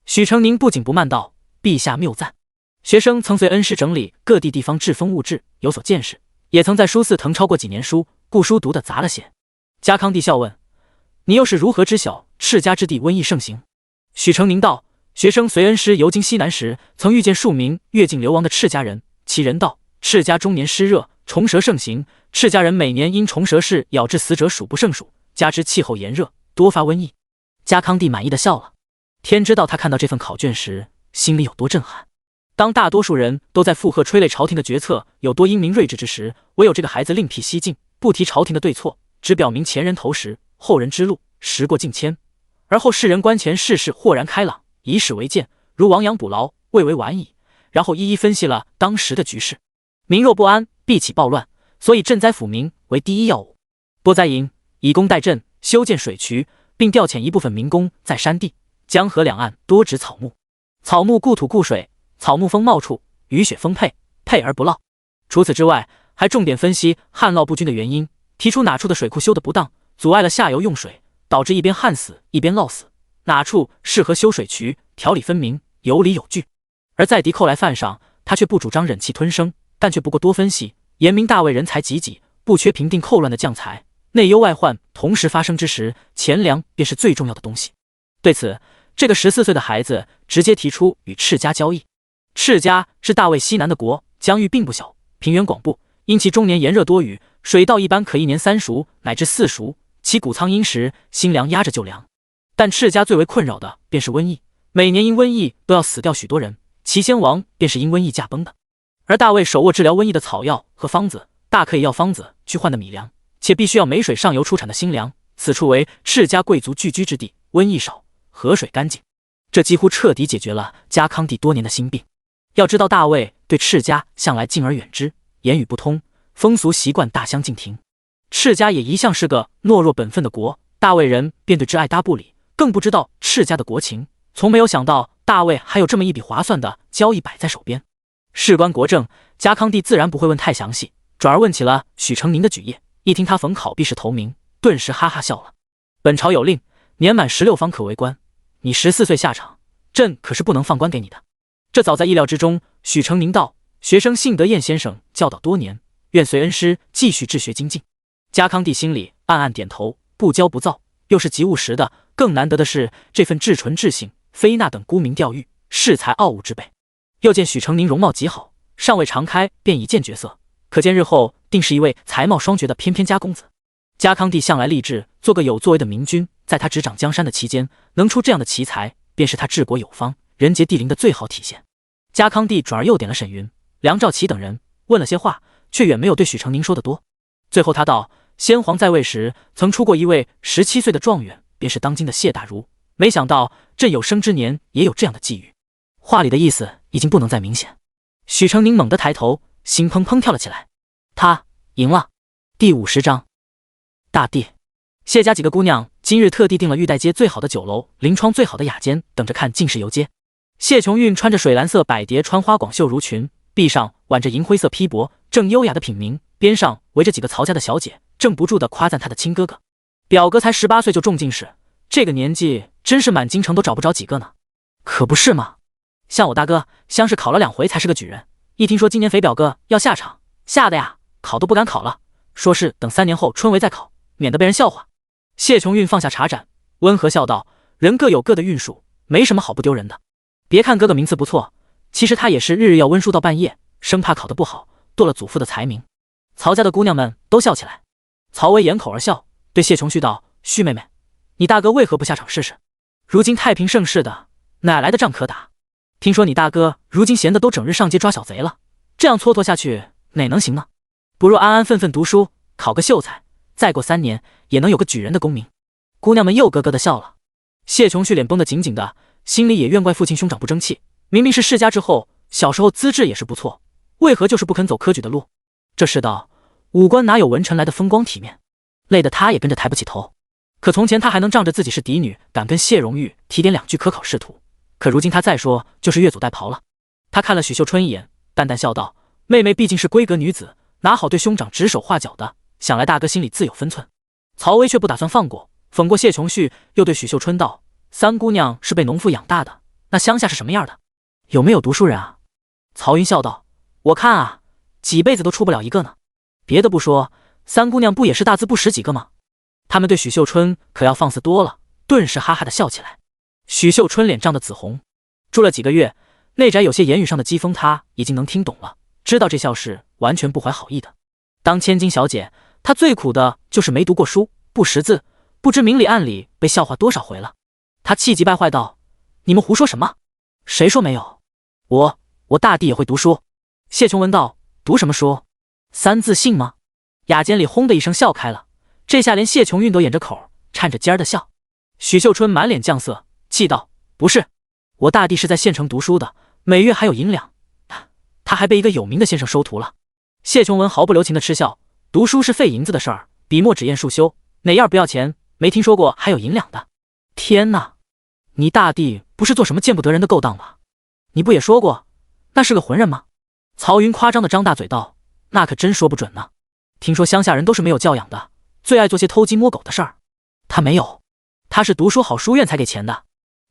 许成宁不紧不慢道，陛下谬赞。学生曾随恩师整理各地地方制风物质，有所见识，也曾在书寺誊抄过几年书，故书读得杂了些。家康帝笑问，你又是如何知晓赤家之地瘟疫盛行？许成宁道，学生随恩师游经西南时，曾遇见数名越境流亡的赤家人，其人道赤家终年湿热，虫蛇盛行，赤家人每年因虫蛇氏咬致死者数不胜数，加之气候炎热，多发瘟疫。家康帝满意的笑了，天知道他看到这份考卷时心里有多震撼。当大多数人都在附和吹擂朝廷的决策有多英明睿智之时，唯有这个孩子另辟蹊径，不提朝廷的对错，只表明前人投石，后人之路，时过境迁。而后世人观前世事豁然开朗，以史为鉴，如亡羊补牢，未为晚矣。然后一一分析了当时的局势。民若不安，必起暴乱，所以赈灾抚民为第一要务。拨灾银，以工代赈，修建水渠，并调遣一部分民工在山地、江河两岸多植草木。草木固土固水，草木丰茂处，雨雪丰沛，沛而不涝。除此之外，还重点分析旱涝不均的原因，提出哪处的水库修得不当，阻碍了下游用水，导致一边旱死一边涝死，哪处适合修水渠，条理分明，有理有据。而在敌寇来犯上，他却不主张忍气吞声，但却不过多分析，言明大魏人才济济，不缺平定寇乱的将才，内忧外患同时发生之时，钱粮便是最重要的东西。对此，这个14岁的孩子直接提出与赤家交易。赤家是大魏西南的国，疆域并不小，平原广布，因其终年炎热多雨，水稻一般可一年3熟乃至4熟，其谷仓殷实，新粮压着旧粮。但赤家最为困扰的便是瘟疫，每年因瘟疫都要死掉许多人，其先王便是因瘟疫驾崩的。而大魏手握治疗瘟疫的草药和方子，大可以要方子去换的米粮，且必须要湄水上游出产的新粮。此处为赤家贵族聚居之地，瘟疫少，河水干净，这几乎彻底解决了家康帝多年的心病。要知道大魏对赤家向来敬而远之，言语不通，风俗习惯大相径庭。赤家也一向是个懦弱本分的国，大魏人便对之爱搭不理，更不知道赤家的国情，从没有想到大魏还有这么一笔划算的交易摆在手边。事关国政，家康帝自然不会问太详细，转而问起了许成宁的举业。一听他逢考必是头名，顿时哈哈笑了。本朝有令，年满16方可为官，你14岁下场，朕可是不能放官给你的。这早在意料之中。许成宁道：学生幸得晏先生教导多年，愿随恩师继续治学精进。家康帝心里暗暗点头，不骄不躁，又是极务实的。更难得的是这份至纯至性，非那等沽名钓誉、恃才傲物之辈。又见许成宁容貌极好，尚未常开便已见绝色，可见日后定是一位才貌双绝的翩翩家公子。家康帝向来立志做个有作为的明君，在他执掌江山的期间，能出这样的奇才，便是他治国有方、人杰地灵的最好体现。家康帝转而又点了沈云、梁兆琪等人，问了些话，却远没有对许成宁说的多。最后他道：先皇在位时曾出过一位17岁的状元，便是当今的谢大儒，没想到朕有生之年也有这样的际遇。话里的意思已经不能再明显。许成宁猛地抬头，心砰砰跳了起来。他赢了。第50章，大帝。谢家几个姑娘今日特地订了玉带街最好的酒楼，临窗最好的雅间，等着看进士游街。谢琼韵穿着水蓝色百蝶穿花广袖襦裙，臂上挽着银灰色披帛，正优雅的品茗，边上围着几个曹家的小姐，正不住地夸赞她的亲哥哥。表哥才18岁就中进士，这个年纪真是满京城都找不着几个呢。可不是吗？像我大哥，乡试考了2回才是个举人，一听说今年肥表哥要下场，吓得呀，考都不敢考了，说是等3年后春闱再考，免得被人笑话。谢琼韵放下茶盏，温和笑道：人各有各的运数，没什么好不丢人的。别看哥哥名次不错，其实他也是日日要温书到半夜，生怕考得不好，堕了祖父的财名。曹家的姑娘们都笑起来。曹薇掩口而笑，对谢琼旭道：旭妹妹，你大哥为何不下场试试？如今太平盛世的，哪来的仗可打？听说你大哥如今闲得都整日上街抓小贼了，这样蹉跎下去哪能行呢？不若安安分分读书，考个秀才，再过3年也能有个举人的功名。姑娘们又咯咯的笑了。谢琼旭脸绷得紧紧的，心里也怨怪父亲兄长不争气，明明是世家之后，小时候资质也是不错，为何就是不肯走科举的路？这世道，武官哪有文臣来的风光体面？累得他也跟着抬不起头。可从前他还能仗着自己是嫡女，敢跟谢荣玉提点2句科考仕途，可如今他再说就是越俎代庖了。他看了许秀春一眼，淡淡笑道：妹妹毕竟是闺阁女子，哪好对兄长指手画脚的，想来大哥心里自有分寸。曹薇却不打算放过，讽过谢琼旭，又对许秀春道：三姑娘是被农妇养大的，那乡下是什么样的？有没有读书人啊？曹云笑道：我看啊，几辈子都出不了一个呢。别的不说，三姑娘不也是大字不识几个吗？他们对许秀春可要放肆多了，顿时哈哈的笑起来。许秀春脸涨得紫红，住了几个月，内宅有些言语上的讥讽他已经能听懂了，知道这笑是完全不怀好意的。当千金小姐，她最苦的就是没读过书，不识字，不知明里暗里被笑话多少回了。他气急败坏道：你们胡说什么？谁说没有？我大弟也会读书。谢琼文道：读什么书？三字信吗？雅间里轰的一声笑开了，这下连谢琼韵都掩着口，颤着尖儿的笑。许秀春满脸绛色，气道：不是，我大弟是在县城读书的，每月还有银两，他还被一个有名的先生收徒了。谢琼文毫不留情的嗤笑，读书是费银子的事儿，笔墨纸砚束修，哪样不要钱？没听说过还有银两的。天哪，你大弟不是做什么见不得人的勾当吗？你不也说过那是个浑人吗？曹云夸张的张大嘴道，那可真说不准呢。听说乡下人都是没有教养的，最爱做些偷鸡摸狗的事儿。他没有，他是读书好书院才给钱的。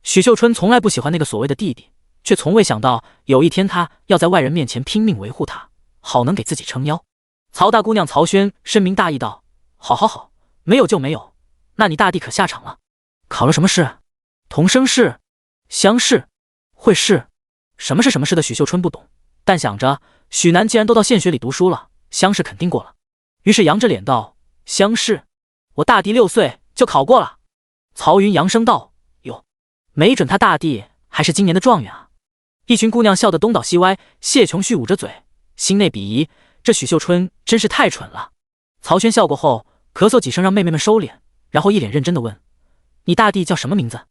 许秀春从来不喜欢那个所谓的弟弟，却从未想到有一天他要在外人面前拼命维护他，好能给自己撑腰。曹大姑娘曹轩深明大义道，好好好，没有就没有，那你大弟可下场了。考了什么试？同生试、乡试、会试。什么是什么试的许秀春不懂，但想着许南既然都到县学里读书了，乡试肯定过了，于是扬着脸道，乡试我大弟6岁就考过了。曹云扬声道，哟，没准他大弟还是今年的状元啊。一群姑娘笑得东倒西歪，谢琼旭捂着嘴，心内鄙夷，这许秀春真是太蠢了。曹轩笑过后咳嗽几声，让妹妹们收敛，然后一脸认真地问，你大弟叫什么名字？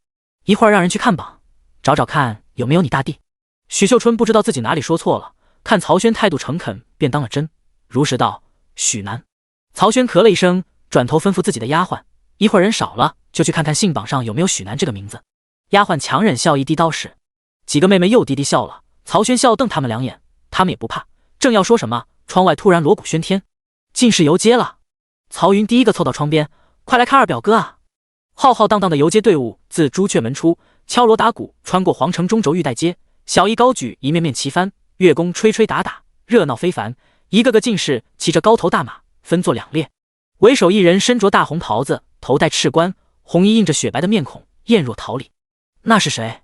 一会儿让人去看榜，找找看有没有你大弟。许秀春不知道自己哪里说错了，看曹轩态度诚恳，便当了真，如实道，许南。曹轩咳了一声，转头吩咐自己的丫鬟，一会儿人少了就去看看信榜上有没有许南这个名字。丫鬟强忍笑意低刀使，几个妹妹又低低笑了。曹轩笑瞪他们两眼，他们也不怕，正要说什么，窗外突然锣鼓喧天，进士游街了。曹云第一个凑到窗边，快来看二表哥啊！浩浩荡荡的游街队伍自朱雀门出，敲锣打鼓穿过皇城中轴玉带街，小衣高举，一面面旗帆，乐工吹吹打打，热闹非凡。一个个进士骑着高头大马，分作2列，为首一人身着大红袍子，头戴赤冠，红衣映着雪白的面孔，艳若桃李。那是谁？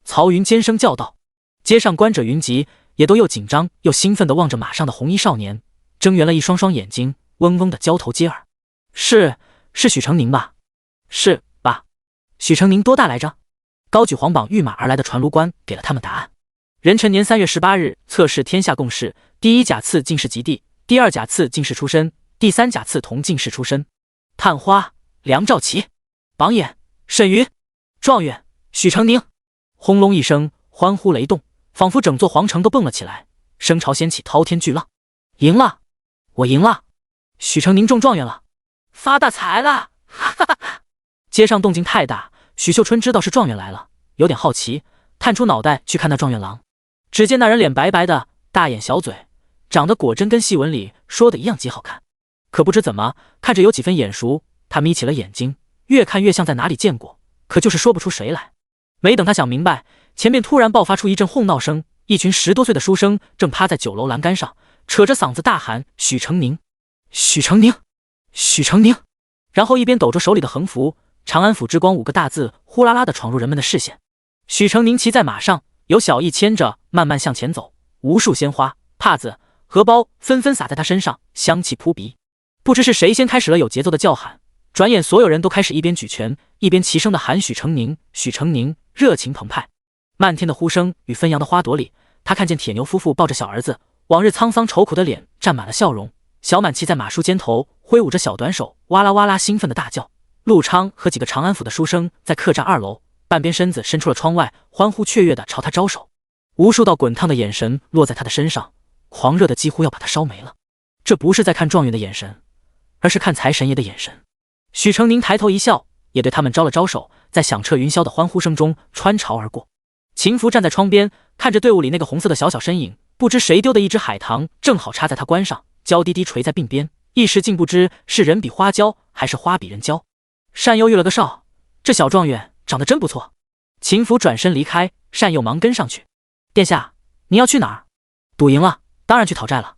曹云尖声叫道。街上观者云集，也都又紧张又兴奋地望着马上的红衣少年，睁圆了一双双眼睛，嗡嗡地交头接耳。是许成宁吧？是吧？许成宁多大来着？高举黄榜御马而来的传卢官给了他们答案。壬辰年3月18日测试天下共试，第1甲次进士及第，第2甲次进士出身，第3甲次同进士出身。探花梁兆琪，榜眼沈云，状元许成宁。轰隆一声，欢呼雷动，仿佛整座皇城都蹦了起来，声潮掀起滔天巨浪。赢了，我赢了，许成宁中状元了，发大财了！哈哈哈！街上动静太大，许秀春知道是状元来了，有点好奇，探出脑袋去看那状元郎。只见那人脸白白的，大眼小嘴，长得果真跟戏文里说的一样极好看。可不知怎么看着有几分眼熟，他眯起了眼睛，越看越像在哪里见过，可就是说不出谁来。没等他想明白，前面突然爆发出一阵哄闹声，一群10多岁的书生正趴在酒楼栏杆上，扯着嗓子大喊许成宁，许成宁，许成宁，然后一边抖着手里的横幅，长安府之光5个大字呼啦啦地闯入人们的视线。许成宁骑在马上，有小义牵着慢慢向前走，无数鲜花、帕子、荷包纷纷洒在他身上，香气扑鼻。不知是谁先开始了有节奏的叫喊，转眼所有人都开始一边举拳一边齐声地喊许成宁，许成宁，热情澎湃。漫天的呼声与纷扬的花朵里，他看见铁牛夫妇抱着小儿子，往日沧桑愁苦的脸占满了笑容。小满骑在马书肩头，挥舞着小短手，哇啦哇啦兴奋的大叫。陆昌和几个长安府的书生在客栈2楼，半边身子伸出了窗外，欢呼雀跃地朝他招手。无数道滚烫的眼神落在他的身上，狂热的几乎要把他烧没了。这不是在看状元的眼神，而是看财神爷的眼神。许成宁抬头一笑，也对他们招了招手，在响彻云霄的欢呼声中穿巢而过。秦福站在窗边，看着队伍里那个红色的小小身影，不知谁丢的一只海棠正好插在他冠上，娇滴滴垂在鬓边，一时竟不知是人比花娇还是花比人娇。单佑遇了个少，这小状元长得真不错。秦福转身离开，单佑忙跟上去。殿下，您要去哪儿？赌赢了，当然去讨债了。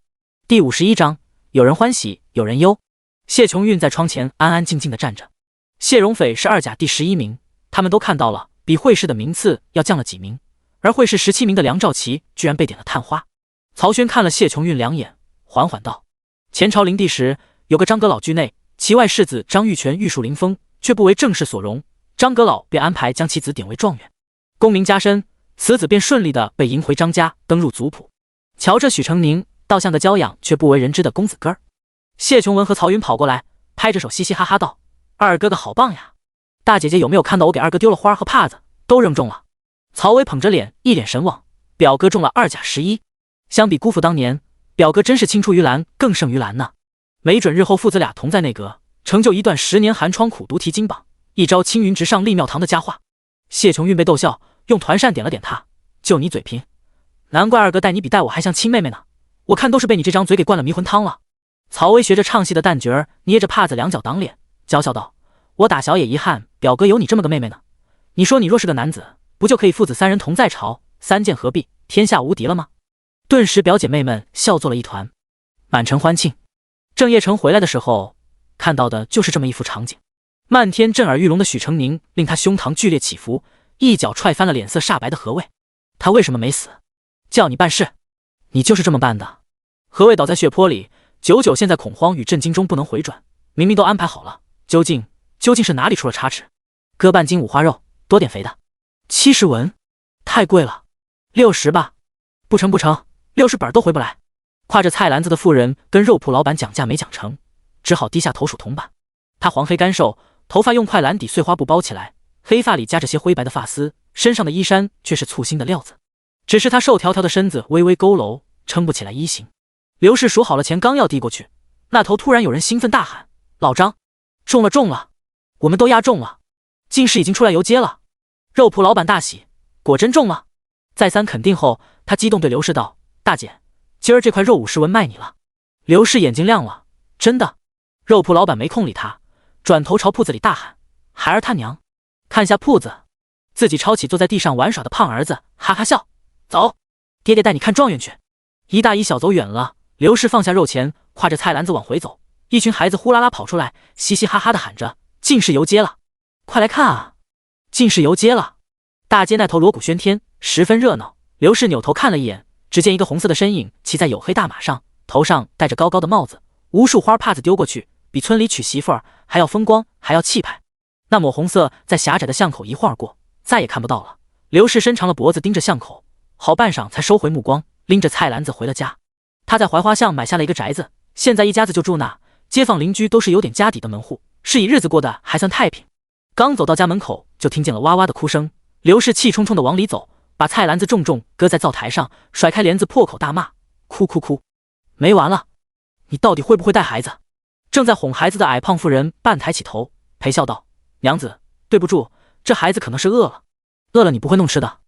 第51章，有人欢喜，有人忧。谢琼韵在窗前安安静静地站着。谢荣斐是2甲第11名，他们都看到了，比会试的名次要降了几名，而会试17名的梁兆琪居然被点了探花。曹轩看了谢琼韵2眼，缓缓道：前朝灵帝时，有个张阁老居内，其外世子张玉泉玉树临风，却不为正室所容，张阁老便安排将其子点为状元，功名加身，此子便顺利地被迎回张家，登入族谱。瞧这许成宁，倒像个娇养却不为人知的公子哥儿。谢琼文和曹云跑过来，拍着手嘻嘻哈哈道：二哥哥好棒呀！大姐姐有没有看到我给二哥丢了花和帕子，都扔中了？曹薇捧着脸，一脸神往，表哥中了2甲11。相比姑父当年，表哥真是青出于蓝更胜于蓝呢。没准日后父子俩同在内阁，成就一段10年寒窗苦读题金榜，一朝青云直上立庙堂的佳话。谢琼韵被逗笑，用团扇点了点他，就你嘴贫，难怪二哥待你比待我还像亲妹妹呢，我看都是被你这张嘴给灌了迷魂汤了。曹薇学着唱戏的旦角儿，捏着帕子两脚挡脸，娇笑道：我打小也遗憾表哥有你这么个妹妹呢。你说你若是个男子，不就可以父子3人同在朝，三剑合璧，天下无敌了吗？顿时表姐妹们笑作了一团，满城欢庆。郑业成回来的时候，看到的就是这么一幅场景。漫天震耳欲聋的许成宁令他胸膛剧烈起伏，一脚踹翻了脸色煞白的何卫。他为什么没死？叫你办事，你就是这么办的。何卫倒在血泊里，久久陷在恐慌与震惊中不能回转。明明都安排好了，究竟是哪里出了差池？割半斤五花肉，多点肥的。70文，太贵了。60吧。不成，60本都回不来。挎着菜篮子的妇人跟肉铺老板讲价没讲成，只好低下头数铜板。他黄黑干瘦，头发用块蓝底碎花布包起来，黑发里夹着些灰白的发丝，身上的衣衫却是簇新的料子。只是他瘦条条的身子微微佝偻，撑不起来衣形。刘氏数好了钱，刚要递过去，那头突然有人兴奋大喊：老张，中了，我们都押中了，进士已经出来游街了。肉铺老板大喜，果真中了。再三肯定后，他激动对刘氏道：大姐，今儿这块肉50文卖你了。刘氏眼睛亮了，真的？肉铺老板没空理他，转头朝铺子里大喊：孩儿他娘，看下铺子。自己抄起坐在地上玩耍的胖儿子，哈哈笑：走，爹爹带你看状元去。一大一小走远了，刘氏放下肉钱，挎着菜篮子往回走。一群孩子呼啦啦跑出来，嘻嘻哈哈的喊着：进士游街了，快来看啊，进士游街了。大街那头锣鼓喧天，十分热闹。刘氏扭头看了一眼，只见一个红色的身影骑在黝黑大马上，头上戴着高高的帽子，无数花帕子丢过去，比村里娶媳妇儿还要风光，还要气派。那抹红色在狭窄的巷口一晃而过，再也看不到了。刘氏伸长了脖子盯着巷口，好半晌才收回目光，拎着菜篮子回了家。他在槐花巷买下了一个宅子，现在一家子就住那，街坊邻居都是有点家底的门户，是以日子过得还算太平。刚走到家门口，就听见了哇哇的哭声。刘氏气冲冲地往里走，把菜篮子重重搁在灶台上，甩开帘子破口大骂：哭哭哭，没完了，你到底会不会带孩子？正在哄孩子的矮胖妇人半抬起头，陪笑道：娘子，对不住，这孩子可能是饿了你不会弄吃的。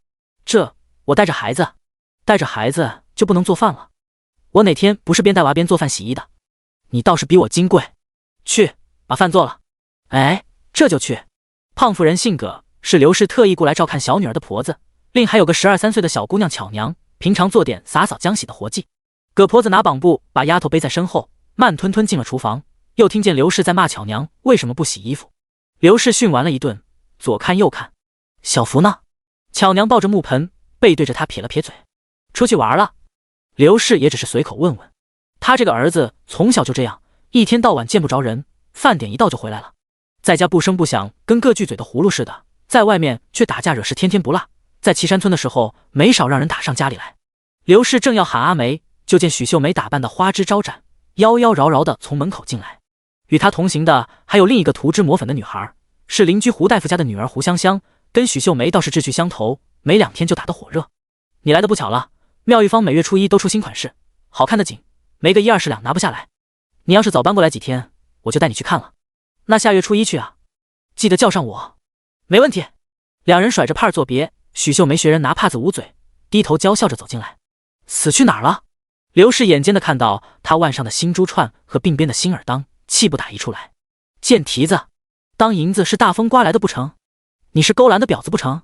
这我带着孩子就不能做饭了，我哪天不是边带娃边做饭洗衣的？你倒是比我金贵，去把饭做了。哎，这就去。胖妇人姓葛，是刘氏特意雇来照看小女儿的婆子，另还有个12、13岁的小姑娘巧娘，平常做点洒扫浆洗的活计。葛婆子拿绑布把丫头背在身后，慢吞吞进了厨房，又听见刘氏在骂巧娘为什么不洗衣服。刘氏训完了一顿，左看右看，小福呢？巧娘抱着木盆，背对着他撇了撇嘴，出去玩了。刘氏也只是随口问问，他这个儿子从小就这样，一天到晚见不着人，饭点一到就回来了，在家不声不响，跟个锯嘴的葫芦似的，在外面却打架惹事，天天不落。在岐山村的时候，没少让人打上家里来。刘氏正要喊阿梅，就见许秀梅打扮的花枝招展，妖妖娆娆的从门口进来。与她同行的还有另一个涂脂抹粉的女孩，是邻居胡大夫家的女儿胡香香，跟许秀梅倒是志趣相投，没2天就打得火热。你来的不巧了，妙玉坊每月初1都出新款式，好看的紧，没个1、20两拿不下来。你要是早搬过来几天，我就带你去看了。那下月初1去啊，记得叫上我。没问题。两人甩着帕作别，许秀梅学人拿帕子捂嘴，低头娇笑着走进来。死去哪儿了？刘氏眼尖的看到他腕上的新珠串和鬓边的新耳当，气不打一处来。贱蹄子，当银子是大风刮来的不成？你是勾栏的婊子不成？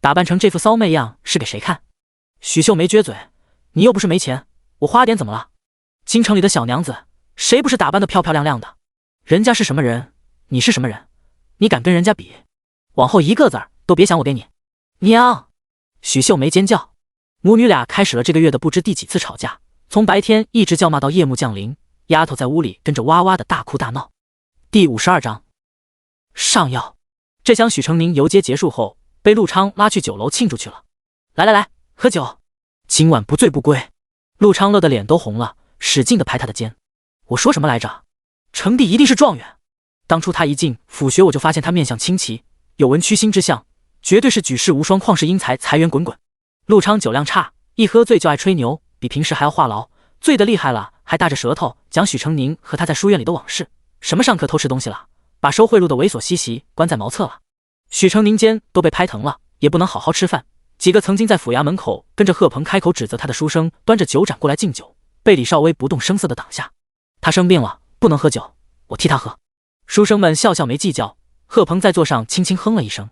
打扮成这副骚媚样是给谁看？许秀梅撅嘴，你又不是没钱，我花点怎么了？京城里的小娘子，谁不是打扮的漂漂亮亮的？人家是什么人，你是什么人？你敢跟人家比？往后一个字儿都别想我给你。娘！许秀梅尖叫。母女俩开始了这个月的不知第几次吵架，从白天一直叫骂到夜幕降临，丫头在屋里跟着哇哇的大哭大闹。第52章上药。这厢许成宁游街结束后，被陆昌拉去酒楼庆祝去了。来，喝酒，今晚不醉不归。陆昌乐的脸都红了，使劲地拍他的肩。我说什么来着？成帝一定是状元。当初他一进府学，我就发现他面相清奇，有文曲星之相，绝对是举世无双，旷世英才，财源滚滚。陆昌酒量差，一喝醉就爱吹牛，比平时还要话痨，醉得厉害了还大着舌头讲许成宁和他在书院里的往事，什么上课偷吃东西了，把收贿赂的猥琐西袭关在茅厕了。许成宁肩都被拍疼了，也不能好好吃饭。几个曾经在府衙门口跟着贺鹏开口指责他的书生，端着酒盏过来敬酒，被李少威不动声色地挡下。他生病了，不能喝酒，我替他喝。书生们笑笑没计较。贺鹏在座上轻轻哼了一声：“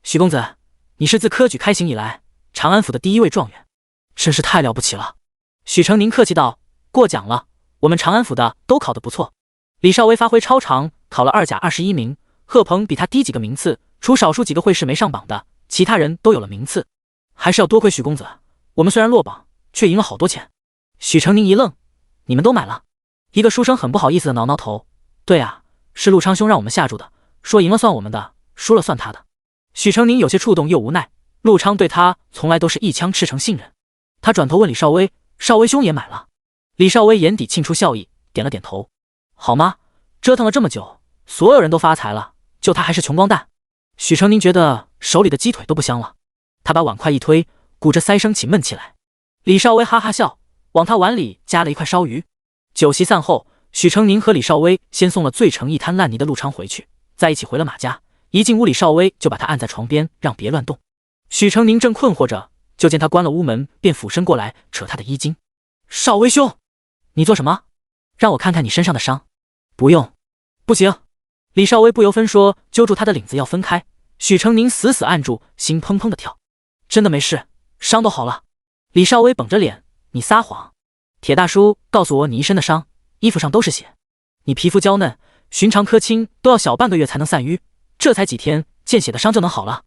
许公子，你是自科举开行以来长安府的第1位状元，真是太了不起了。”许成宁客气道：“过奖了，我们长安府的都考得不错。”李少威发挥超常，考了2甲21名，贺鹏比他低几个名次，除少数几个会试没上榜的，其他人都有了名次。还是要多亏许公子，我们虽然落榜，却赢了好多钱。许成宁一愣：“你们都买了？”一个书生很不好意思的挠挠头：“对啊，是陆昌兄让我们下注的，说赢了算我们的，输了算他的。”许成宁有些触动又无奈，陆昌对他从来都是一腔赤诚信任。他转头问李少威：“少威兄也买了？”李少威眼底沁出笑意，点了点头：“好吗？折腾了这么久，所有人都发财了，就他还是穷光蛋。”许成宁觉得手里的鸡腿都不香了，他把碗筷一推，鼓着腮声起闷气来。李少威哈哈笑，往他碗里夹了一块烧鱼。酒席散后，许成宁和李少威先送了醉成一滩烂泥的陆昌回去，在一起回了马家。一进屋，李少威就把他按在床边，让别乱动。许成宁正困惑着，就见他关了屋门，便俯身过来扯他的衣襟：“少威兄，你做什么？让我看看你身上的伤。”“不用。”“不行。”李少威不由分说揪住他的领子要分开，许成宁死死按住，心砰砰的跳。“真的没事，伤都好了。”李少威绷着脸：“你撒谎！铁大叔告诉我你一身的伤，衣服上都是血，你皮肤娇嫩，寻常磕青都要小半个月才能散瘀，这才几天，见血的伤就能好了。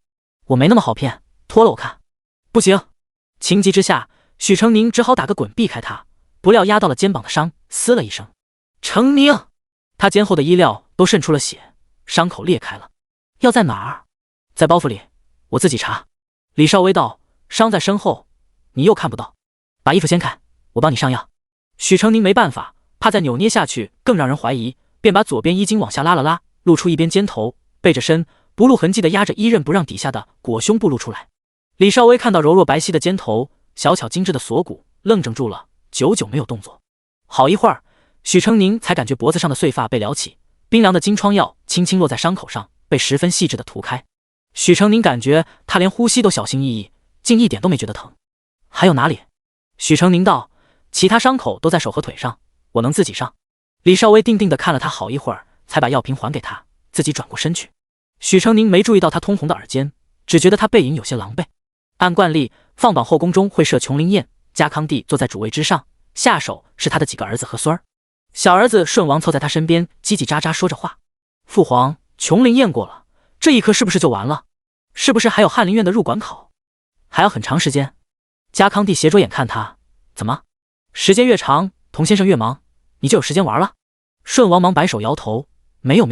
我没那么好骗，脱了我看。”“不行！”情急之下，许成宁只好打个滚避开他，不料压到了肩膀的伤，嘶了一声。“成宁！”他肩后的衣料都渗出了血，伤口裂开了。“药在哪儿？”“在包袱里，我自己查。”李少威道：“伤在身后，你又看不到。把衣服掀开，我帮你上药。”许成宁没办法，怕再扭捏下去更让人怀疑，便把左边衣襟往下拉了拉，露出一边肩头，背着身，不露痕迹的压着衣刃，不让底下的裹胸部露出来。李少威看到柔弱白皙的肩头，小巧精致的锁骨，愣怔住了，久久没有动作。好一会儿，许成宁才感觉脖子上的碎发被撩起，冰凉的金疮药轻轻落在伤口上，被十分细致的涂开。许成宁感觉他连呼吸都小心翼翼，竟一点都没觉得疼。“还有哪里？”许成宁道：“其他伤口都在手和腿上，我能自己上。”李少威定定地看了他好一会儿，才把药瓶还给他，自己转过身去。许成宁没注意到他通红的耳尖，只觉得他背影有些狼狈。按惯例，放榜后宫中会设琼林宴，家康帝坐在主位之上，下手是他的几个儿子和孙儿。小儿子顺王凑在他身边，叽叽喳喳说着话：“父皇，琼林宴过了，这一科是不是就完了？是不是还有翰林院的入馆考？还要很长时间？”家康帝斜着眼看他：“怎么？时间越长，童先生越忙，你就有时间玩了？”顺王忙摆手摇头：“没有。”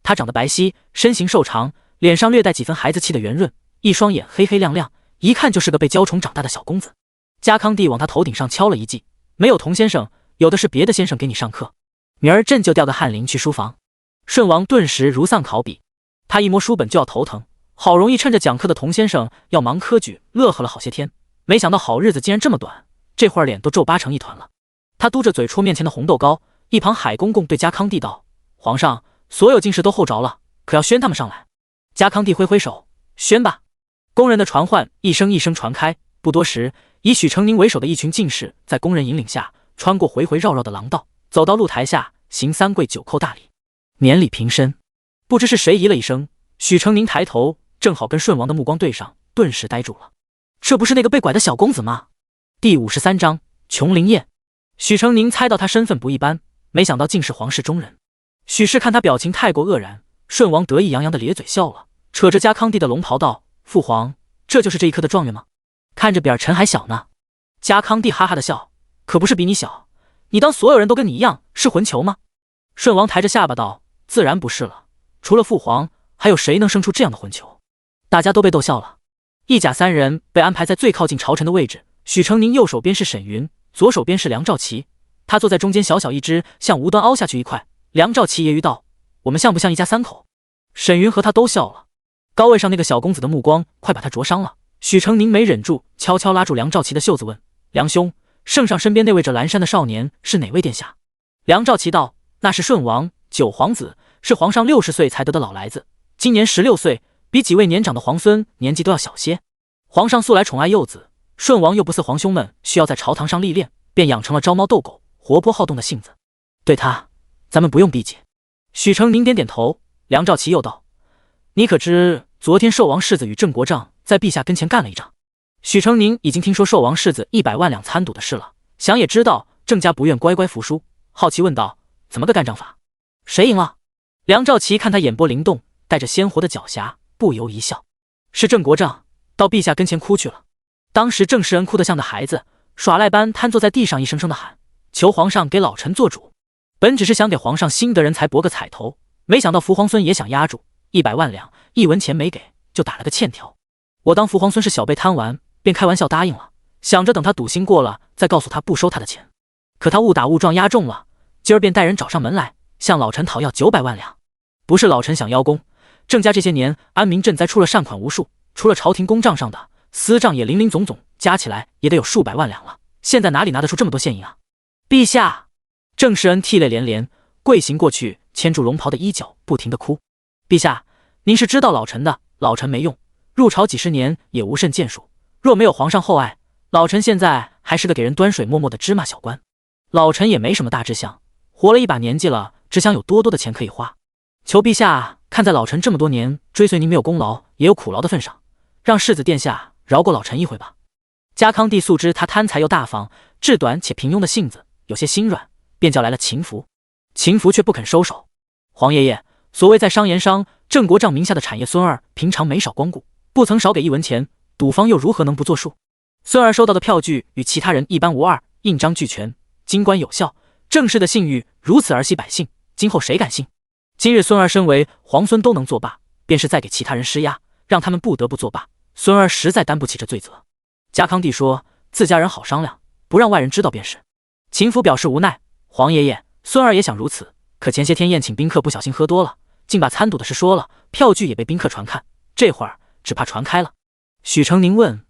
他长得白皙，身形瘦长，脸上略带几分孩子气的圆润，一双眼黑黑亮亮，一看就是个被娇宠长大的小公子。家康帝往他头顶上敲了一记：“没有童先生，有的是别的先生给你上课，明儿朕就调个翰林去书房。”顺王顿时如丧考妣，他一摸书本就要头疼，好容易趁着讲课的童先生要忙科举，乐呵了好些天，没想到好日子竟然这么短，这会儿脸都皱巴成一团了。他嘟着嘴戳面前的红豆糕，一旁海公公对家康帝道：“皇上，所有进士都候着了，可要宣他们上来。”家康帝挥挥手：“宣吧。”工人的传唤一声一声传开，不多时，以许成宁为首的一群进士在工人引领下，穿过回回绕绕的廊道，走到露台下，行三跪九叩大礼，免礼平身。不知是谁咦了一声，许成宁抬头，正好跟顺王的目光对上，顿时呆住了。这不是那个被拐的小公子吗？第53章琼林宴。许成宁猜到他身份不一般，没想到竟是皇室中人。许氏看他表情太过愕然，顺王得意洋洋的咧嘴笑了，扯着家康帝的龙袍道：“父皇，这就是这一科的状元吗？看着比尔臣还小呢。”家康帝哈哈的笑：“可不是比你小，你当所有人都跟你一样是混球吗？”顺王抬着下巴道：“自然不是了，除了父皇，还有谁能生出这样的混球？”大家都被逗笑了。一甲三人被安排在最靠近朝臣的位置，许成宁右手边是沈云，左手边是梁兆琪，他坐在中间，小小一只，像无端凹下去一块。梁兆琪揶揄道：“我们像不像一家三口？”沈云和他都笑了。高位上那个小公子的目光快把他灼伤了，许成宁没忍住，悄悄拉住梁兆琪的袖子问：“梁兄，圣上身边那位着蓝衫的少年是哪位殿下？”梁兆琪道：“那是顺王九皇子，是皇上60岁才得的老来子，今年16岁，比几位年长的皇孙年纪都要小些。皇上素来宠爱幼子，顺王又不似皇兄们需要在朝堂上历练，便养成了招猫逗狗、活泼好动的性子。对他，咱们不用避忌。”许成宁点点头。梁兆琪又道：“你可知昨天寿王世子与郑国丈在陛下跟前干了一仗？”许成宁已经听说寿王世子100万两参赌的事了，想也知道郑家不愿乖乖服输，好奇问道：“怎么个干仗法？谁赢了？”梁兆琪看他眼波灵动，带着鲜活的狡黠，不由一笑：“是郑国丈到陛下跟前哭去了。当时郑世恩哭得像个孩子，耍赖般瘫坐在地上，一声声的喊，求皇上给老臣做主。本只是想给皇上新得人才博个彩头，没想到福皇孙也想压住100万两，1文钱没给，就打了个欠条。我当福皇孙是小辈贪玩，便开玩笑答应了，想着等他赌心过了，再告诉他不收他的钱。可他误打误撞压中了，今儿便带人找上门来，向老臣讨要900万两。不是老臣想邀功，郑家这些年安民赈灾出了善款无数，除了朝廷公账上的，私账也林林总总，加起来也得有数百万两了，现在哪里拿得出这么多现银啊？陛下！”郑世恩涕泪连连，跪行过去，牵住龙袍的衣角，不停地哭：“陛下，您是知道老臣的，老臣没用，入朝几十年也无甚建树，若没有皇上厚爱，老臣现在还是个给人端水默默的芝麻小官。老臣也没什么大志向，活了一把年纪了，只想有多多的钱可以花。求陛下看在老臣这么多年追随您没有功劳也有苦劳的份上，让世子殿下饶过老臣一回吧。”家康帝素知他贪财又大方，志短且平庸的性子有些心软，便叫来了秦福。秦福却不肯收手：“皇爷爷，所谓在商言商，郑国丈名下的产业，孙儿平常没少光顾，不曾少给1文钱，赌方又如何能不作数？孙儿收到的票据与其他人一般无二，印章俱全，金官有效，郑氏的信誉如此儿戏百姓，今后谁敢信？今日孙儿身为皇孙都能作罢，便是再给其他人施压，让他们不得不作罢，孙儿实在担不起这罪责。”家康帝说：“自家人好商量，不让外人知道便是。”秦福表示无奈：“皇爷爷，孙儿也想如此，可前些天宴请宾客不小心喝多了，竟把参赌的事说了，票据也被宾客传看，这会儿只怕传开了。”许成宁问：“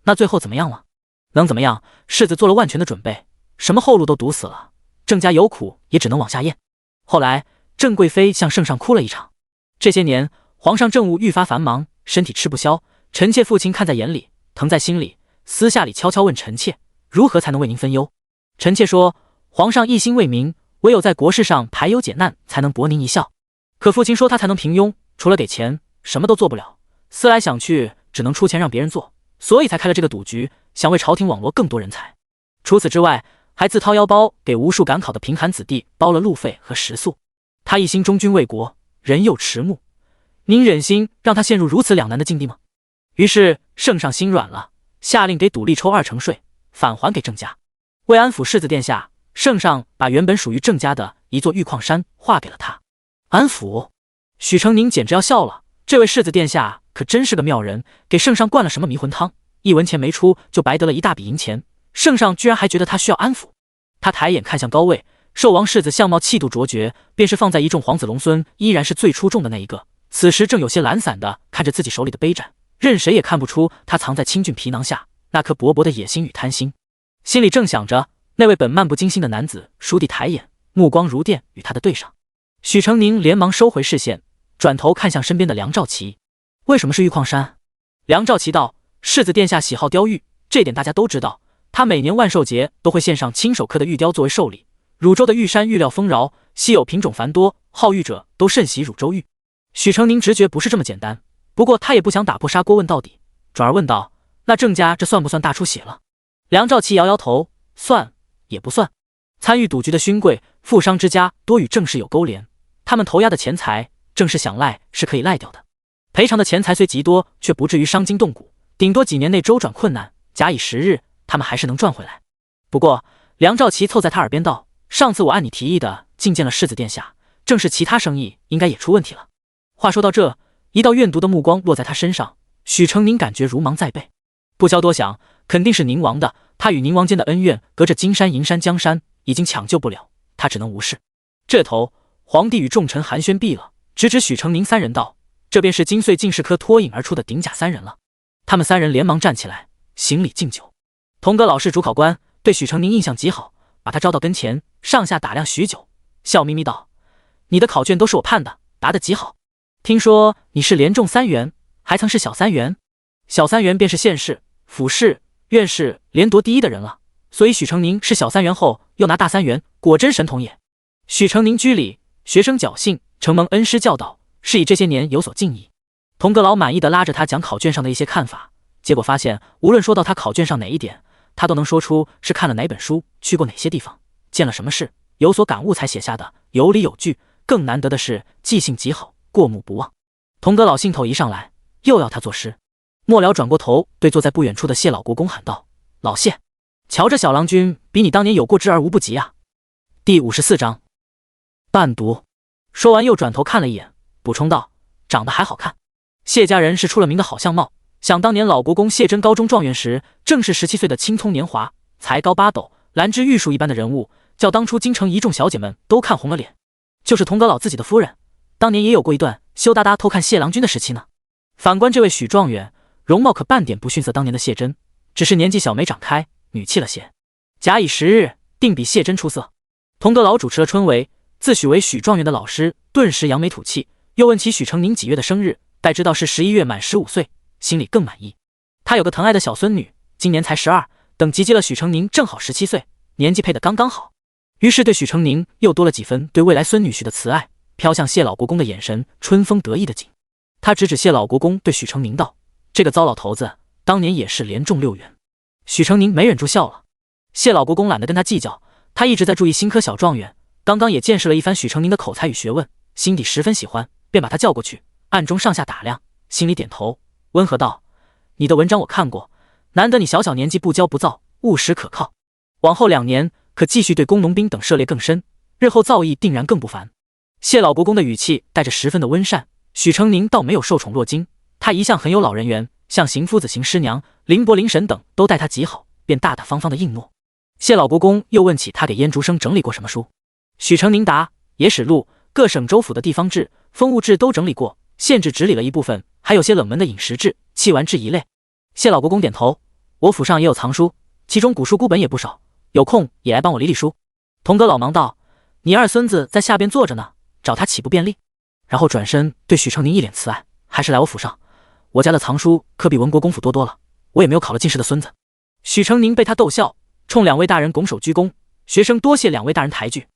那最后怎么样了？”“能怎么样？世子做了万全的准备，什么后路都堵死了，郑家有苦也只能往下咽。后来郑贵妃向圣上哭了一场，这些年皇上政务愈发繁忙，身体吃不消，臣妾父亲看在眼里，疼在心里，私下里悄悄问臣妾，如何才能为您分忧？臣妾说，皇上一心为民，唯有在国事上排忧解难，才能博您一笑。可父亲说他才能平庸，除了给钱，什么都做不了。思来想去，只能出钱让别人做，所以才开了这个赌局，想为朝廷网罗更多人才。除此之外，还自掏腰包给无数赶考的贫寒子弟包了路费和食宿。他一心忠君卫国，人又迟暮，您忍心让他陷入如此两难的境地吗？”于是圣上心软了，下令给赌吏抽20%税，返还给郑家。为安抚世子殿下，圣上把原本属于郑家的一座玉矿山划给了他。安抚？许成宁简直要笑了，这位世子殿下可真是个妙人，给圣上灌了什么迷魂汤，1文钱没出就白得了一大笔银钱，圣上居然还觉得他需要安抚。他抬眼看向高位，寿王世子相貌气度卓绝，便是放在一众皇子龙孙依然是最出众的那一个，此时正有些懒散的看着自己手里的杯盏，任谁也看不出他藏在清俊皮囊下那颗勃勃的野心与贪心。心里正想着，那位本漫不经心的男子倏地抬眼，目光如电与他的对上。许成宁连忙收回视线，转头看向身边的梁兆琪：“为什么是玉矿山？”梁兆琪道：“世子殿下喜好雕玉，这点大家都知道，他每年万寿节都会献上亲手刻的玉雕作为寿礼。汝州的玉山玉料丰饶，稀有品种繁多，好玉者都甚喜汝州玉。”许成宁直觉不是这么简单，不过他也不想打破砂锅问到底，转而问道：“那郑家这算不算大出血了？”梁兆琪摇摇头：“算也不算。参与赌局的勋贵、富商之家多与郑氏有勾连，他们投押的钱财，郑氏想赖是可以赖掉的。赔偿的钱财虽极多，却不至于伤筋动骨，顶多几年内周转困难，假以时日，他们还是能赚回来。不过，梁兆琪凑在他耳边道：“上次我按你提议的觐见了世子殿下，郑氏其他生意应该也出问题了。”话说到这，一道怨毒的目光落在他身上，许成宁感觉如芒在背，不消多想，肯定是宁王的。他与宁王间的恩怨，隔着金山银山江山，已经抢救不了，他只能无视。这头，皇帝与众臣寒暄毕了，直指许成宁三人道：“这便是金穗进士科脱颖而出的顶甲三人了。”他们三人连忙站起来行礼敬酒。童阁老师主考官对许成宁印象极好，把他招到跟前，上下打量许久，笑眯眯道：“你的考卷都是我判的，答得极好。听说你是连中3元，还曾是小3元。小3元便是县试、府试、院试连夺第一的人了，所以许成宁是小3元后又拿大3元，果真神童也。”许成宁居礼，学生侥幸，承蒙恩师教导，是以这些年有所进益。童阁老满意地拉着他讲考卷上的一些看法，结果发现无论说到他考卷上哪一点，他都能说出是看了哪本书，去过哪些地方，见了什么事，有所感悟才写下的，有理有据。更难得的是记性极好，过目不忘。童阁老兴头一上来，又要他作诗。末了转过头对坐在不远处的谢老国公喊道：“老谢，瞧这小郎君比你当年有过之而无不及啊！”第54章伴读。说完又转头看了一眼，补充道：“长得还好看。谢家人是出了名的好相貌，想当年老国公谢真高中状元时，正是17岁的青葱年华，才高8斗，兰芝玉树一般的人物，叫当初京城一众小姐们都看红了脸。就是童阁老自己的夫人，当年也有过一段羞答答偷看谢郎君的时期呢。反观这位许状元，容貌可半点不逊色当年的谢真，只是年纪小没长开，女气了些。假以时日，定比谢真出色。”童阁老主持了春闱，自诩为许状元的老师顿时扬眉吐气，又问起许成宁几月的生日，待知道是11月满15岁，心里更满意。他有个疼爱的小孙女，今年才12，等集结了许成宁正好17岁，年纪配得刚刚好。于是对许成宁又多了几分对未来孙女婿的慈爱，飘向谢老国公的眼神春风得意的紧。他指指谢老国公对许成宁道：“这个糟老头子当年也是连中6元。”许成宁没忍住笑了。谢老国公懒得跟他计较，他一直在注意新科小状元，刚刚也见识了一番许成宁的口才与学问，心底十分喜欢，便把他叫过去，暗中上下打量，心里点头，温和道：“你的文章我看过，难得你小小年纪不骄不躁，务实可靠，往后2年可继续对工农兵等涉猎更深，日后造诣定然更不凡。”谢老国公的语气带着十分的温善，许成宁倒没有受宠若惊，他一向很有老人缘，像邢夫子、邢师娘、林伯、林婶等都待他极好，便大大方方的应诺。谢老国公又问起他给燕竹生整理过什么书，许成宁答：“野史录、各省州府的地方志、风物志都整理过，县志只理了一部分，还有些冷门的饮食志、器玩志一类。”谢老国公点头：“我府上也有藏书，其中古书孤本也不少，有空也来帮我理理书。”童阁老忙道：“你二孙子在下边坐着呢，找他岂不便利？”然后转身对许成宁一脸慈爱：“还是来我府上，我家的藏书可比文国公府多了，我也没有考了进士的孙子。”许成宁被他逗笑，冲2位大人拱手鞠躬，学生多谢2位大人抬举。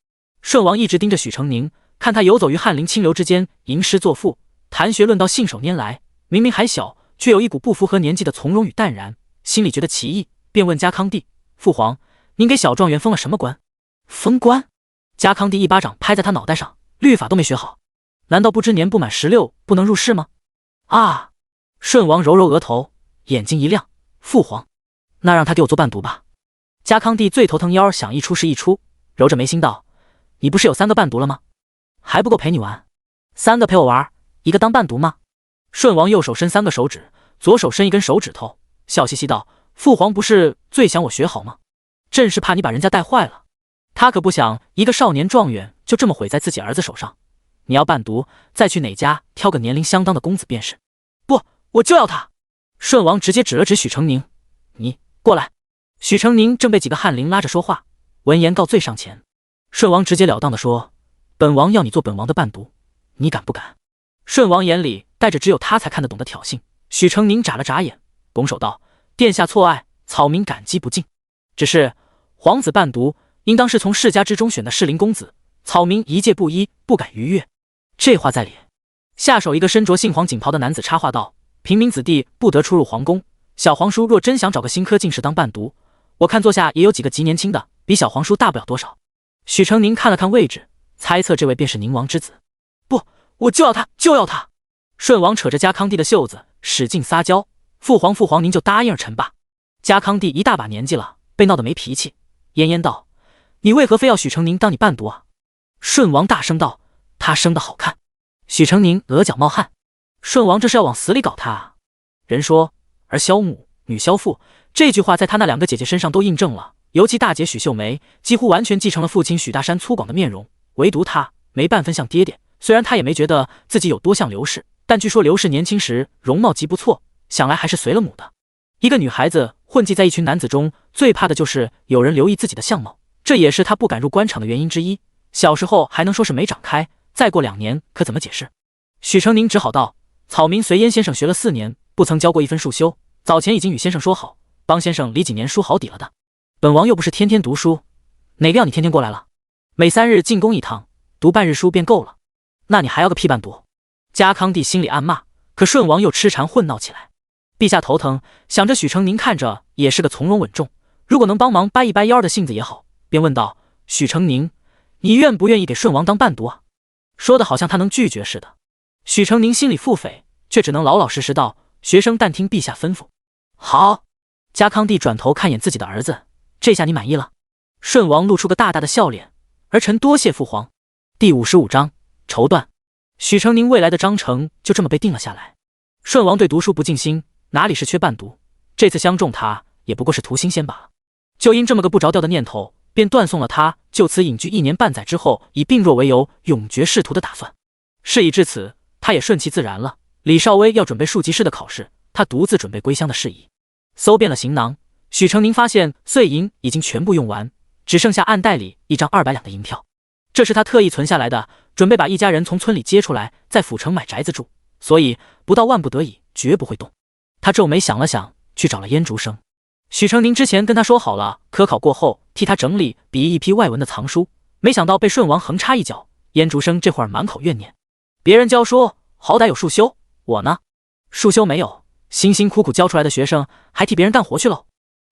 顺王一直盯着许成宁，看他游走于翰林清流之间，吟诗作赋，谈学论道，信手拈来，明明还小，却有一股不符合年纪的从容与淡然，心里觉得奇异，便问家康帝：“父皇，您给小状元封了什么官？”“封官？”家康帝一巴掌拍在他脑袋上：“律法都没学好，难道不知年不满16不能入仕吗？”“啊！”顺王揉揉额头，眼睛一亮：“父皇，那让他给我做伴读吧。”家康帝最头疼腰，想一出是一出，揉着眉心道：“你不是有3个伴读了吗？还不够陪你玩？3个陪我玩，1个当伴读吗？”顺王右手伸3个手指，左手伸1根手指头，笑嘻嘻道：“父皇不是最想我学好吗？正是怕你把人家带坏了。他可不想一个少年状元就这么毁在自己儿子手上。你要伴读，再去哪家挑个年龄相当的公子便是。”“不，我就要他！”顺王直接指了指许成宁：“你过来。”许成宁正被几个翰林拉着说话，闻言告罪上前。顺王直截了当地说：“本王要你做本王的伴读，你敢不敢？”顺王眼里带着只有他才看得懂的挑衅。许成宁眨了眨眼，拱手道：“殿下错爱，草民感激不尽。只是皇子伴读，应当是从世家之中选的适龄公子，草民一介布衣，不敢逾越。”这话在理。下手一个身着杏黄锦袍的男子插话道：“平民子弟不得出入皇宫，小皇叔若真想找个新科进士当伴读，我看坐下也有几个极年轻的，比小皇叔大不了多少。”许成宁看了看位置，猜测这位便是宁王之子。“不，我就要他，就要他！”顺王扯着家康帝的袖子，使劲撒娇：“父皇，父皇，您就答应儿臣吧。”家康帝一大把年纪了，被闹得没脾气，奄奄道：“你为何非要许成宁当你伴读啊？”顺王大声道：“他生得好看。”许成宁额角冒汗。顺王这是要往死里搞他啊！人说儿消母，女消父，这句话在他那2个姐姐身上都印证了，尤其大姐许秀梅几乎完全继承了父亲许大山粗犷的面容，唯独他没半分像爹爹。虽然他也没觉得自己有多像刘氏，但据说刘氏年轻时容貌极不错，想来还是随了母的。一个女孩子混迹在一群男子中，最怕的就是有人留意自己的相貌，这也是她不敢入官场的原因之一。小时候还能说是没长开，再过2年可怎么解释？许成宁只好道：草民随燕先生学了4年，不曾教过一分束修，早前已经与先生说好，帮先生理几年书好底了的。本王又不是天天读书，哪个要你天天过来了？每3日进宫一趟，读半日书便够了。那你还要个屁半读？家康帝心里暗骂，可顺王又痴缠混闹起来。陛下头疼，想着许成宁看着也是个从容稳重，如果能帮忙掰一掰腰的性子也好，便问道：许成宁，你愿不愿意给顺王当伴读啊？说的好像他能拒绝似的。许成宁心里腹诽，却只能老老实实道：学生但听陛下吩咐。好。家康帝转头看眼自己的儿子，这下你满意了？顺王露出个大大的笑脸，儿臣多谢父皇。第55章绸缎。许成宁未来的章程就这么被定了下来。顺王对读书不尽心，哪里是缺伴读，这次相中他也不过是图新鲜罢了。就因这么个不着调的念头，便断送了他就此隐居1年半载之后，以病弱为由永绝仕途的打算。事已至此，他也顺其自然了。李少威要准备庶吉士的考试，他独自准备归乡的事宜。搜遍了行囊，许成宁发现碎银已经全部用完，只剩下暗袋里1张200两的银票，这是他特意存下来的，准备把一家人从村里接出来，在府城买宅子住，所以不到万不得已绝不会动。他皱眉想了想，去找了燕竹生。许成宁之前跟他说好了，科考过后替他整理笔译一批外文的藏书，没想到被顺王横插一脚。燕竹生这会儿满口怨念，别人教书好歹有束修，我呢束修没有，辛辛苦苦教出来的学生还替别人干活去喽。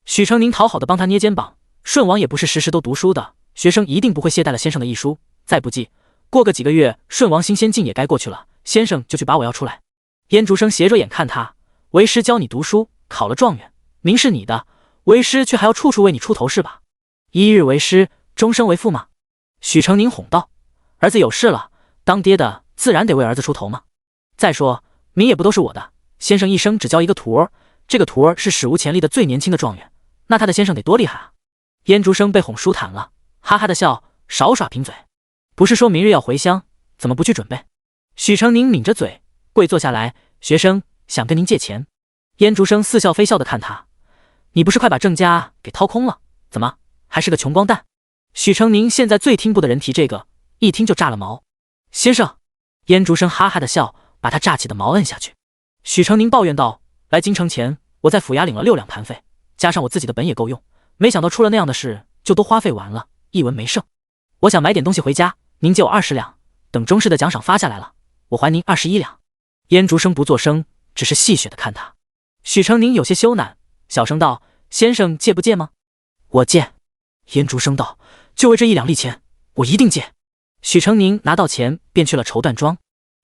许成宁讨好的帮他捏肩膀，顺王也不是时时都读书的，学生一定不会懈怠了先生的一书，再不济过个几个月，顺王新鲜劲也该过去了，先生就去把我要出来。燕竹生斜着眼看他，为师教你读书，考了状元，名是你的，为师却还要处处为你出头是吧？一日为师，终生为父吗？许成宁哄道：儿子有事了，当爹的自然得为儿子出头嘛。再说名也不都是我的，先生一生只教一个徒儿，这个徒儿是史无前例的最年轻的状元，那他的先生得多厉害啊！燕竹生被哄舒坦了，哈哈的笑，少耍贫嘴。不是说明日要回乡，怎么不去准备？许成宁抿着嘴，跪坐下来，学生想跟您借钱。燕竹生似笑非笑的看他，你不是快把郑家给掏空了，怎么还是个穷光蛋？许成宁现在最听不得人提这个，一听就炸了毛。先生，燕竹生哈哈的笑，把他炸起的毛摁下去。许成宁抱怨道：来京城前，我在府衙领了6两盘费，加上我自己的本也够用，没想到出了那样的事，就都花费完了，一文没剩。我想买点东西回家，您借我20两，等中试的奖赏发下来了，我还您21两。燕竹生不作声，只是戏谑的看他。许成宁有些羞赧，小声道：先生借不借吗？我借。燕竹生道：就为这1两利钱，我一定借。许成宁拿到钱便去了绸缎庄。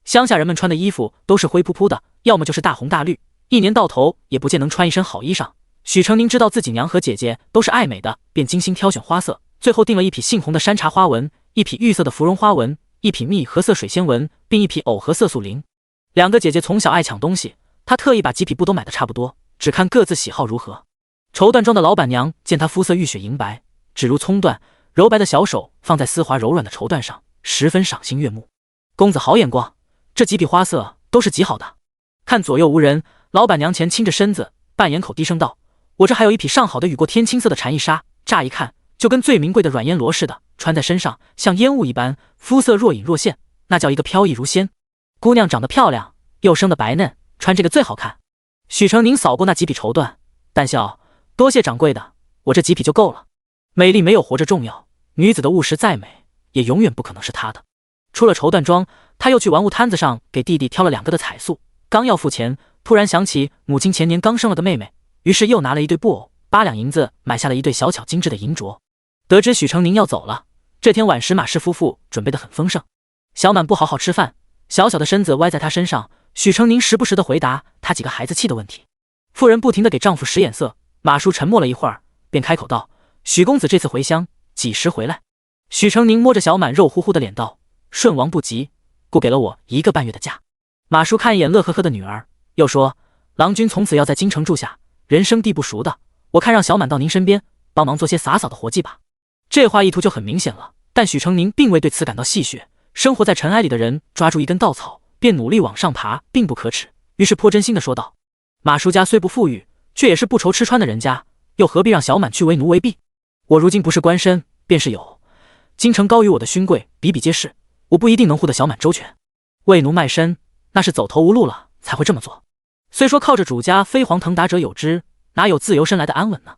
乡下人们穿的衣服都是灰扑扑的，要么就是大红大绿，一年到头也不见能穿一身好衣裳。许成宁知道自己娘和姐姐都是爱美的，便精心挑选花色，最后订了一匹杏红的山茶花纹，一匹玉色的芙蓉花纹，一匹蜜合色水仙纹，并一匹藕合色素绫。2个姐姐从小爱抢东西，她特意把几匹布都买得差不多，只看各自喜好如何。绸缎庄的老板娘见她肤色玉雪莹白，指如葱段，柔白的小手放在丝滑柔软的绸缎上，十分赏心悦目。公子好眼光，这几匹花色都是极好的。看左右无人，老板娘前倾着身子，半掩口低声道：我这还有一匹上好的雨过天青色的蝉翼纱，乍一看就跟最名贵的软烟罗似的，穿在身上像烟雾一般，肤色若隐若现，那叫一个飘逸如仙。姑娘长得漂亮，又生得白嫩，穿这个最好看。许成宁扫过那几匹绸缎，淡笑：多谢掌柜的，我这几匹就够了。美丽没有活着重要，女子的物实再美，也永远不可能是她的。出了绸缎庄，他又去玩物摊子上给弟弟挑了2个的彩素，刚要付钱，突然想起母亲前年刚生了个妹妹，于是又拿了一对布偶，8两银子买下了一对小巧精致的银镯。得知许成宁要走了，这天晚时马氏夫妇准备得很丰盛。小满不好好吃饭，小小的身子歪在他身上，许成宁时不时地回答他几个孩子气的问题。妇人不停地给丈夫使眼色，马叔沉默了一会儿，便开口道：许公子这次回乡几时回来？许成宁摸着小满肉乎乎的脸道：顺王不急，故给了我1个半月的假。马叔看一眼乐呵呵的女儿，又说：郎君从此要在京城住下，人生地不熟的，我看让小满到您身边，帮忙做些洒扫的活计吧。这话意图就很明显了，但许成宁并未对此感到戏谑。生活在尘埃里的人抓住一根稻草便努力往上爬，并不可耻，于是颇真心地说道：马叔家虽不富裕，却也是不愁吃穿的人家，又何必让小满去为奴为婢？我如今不是官绅，便是有京城高于我的勋贵比比皆是，我不一定能护得小满周全。为奴卖身，那是走投无路了才会这么做。虽说靠着主家飞黄腾达者有之，哪有自由身来的安稳呢？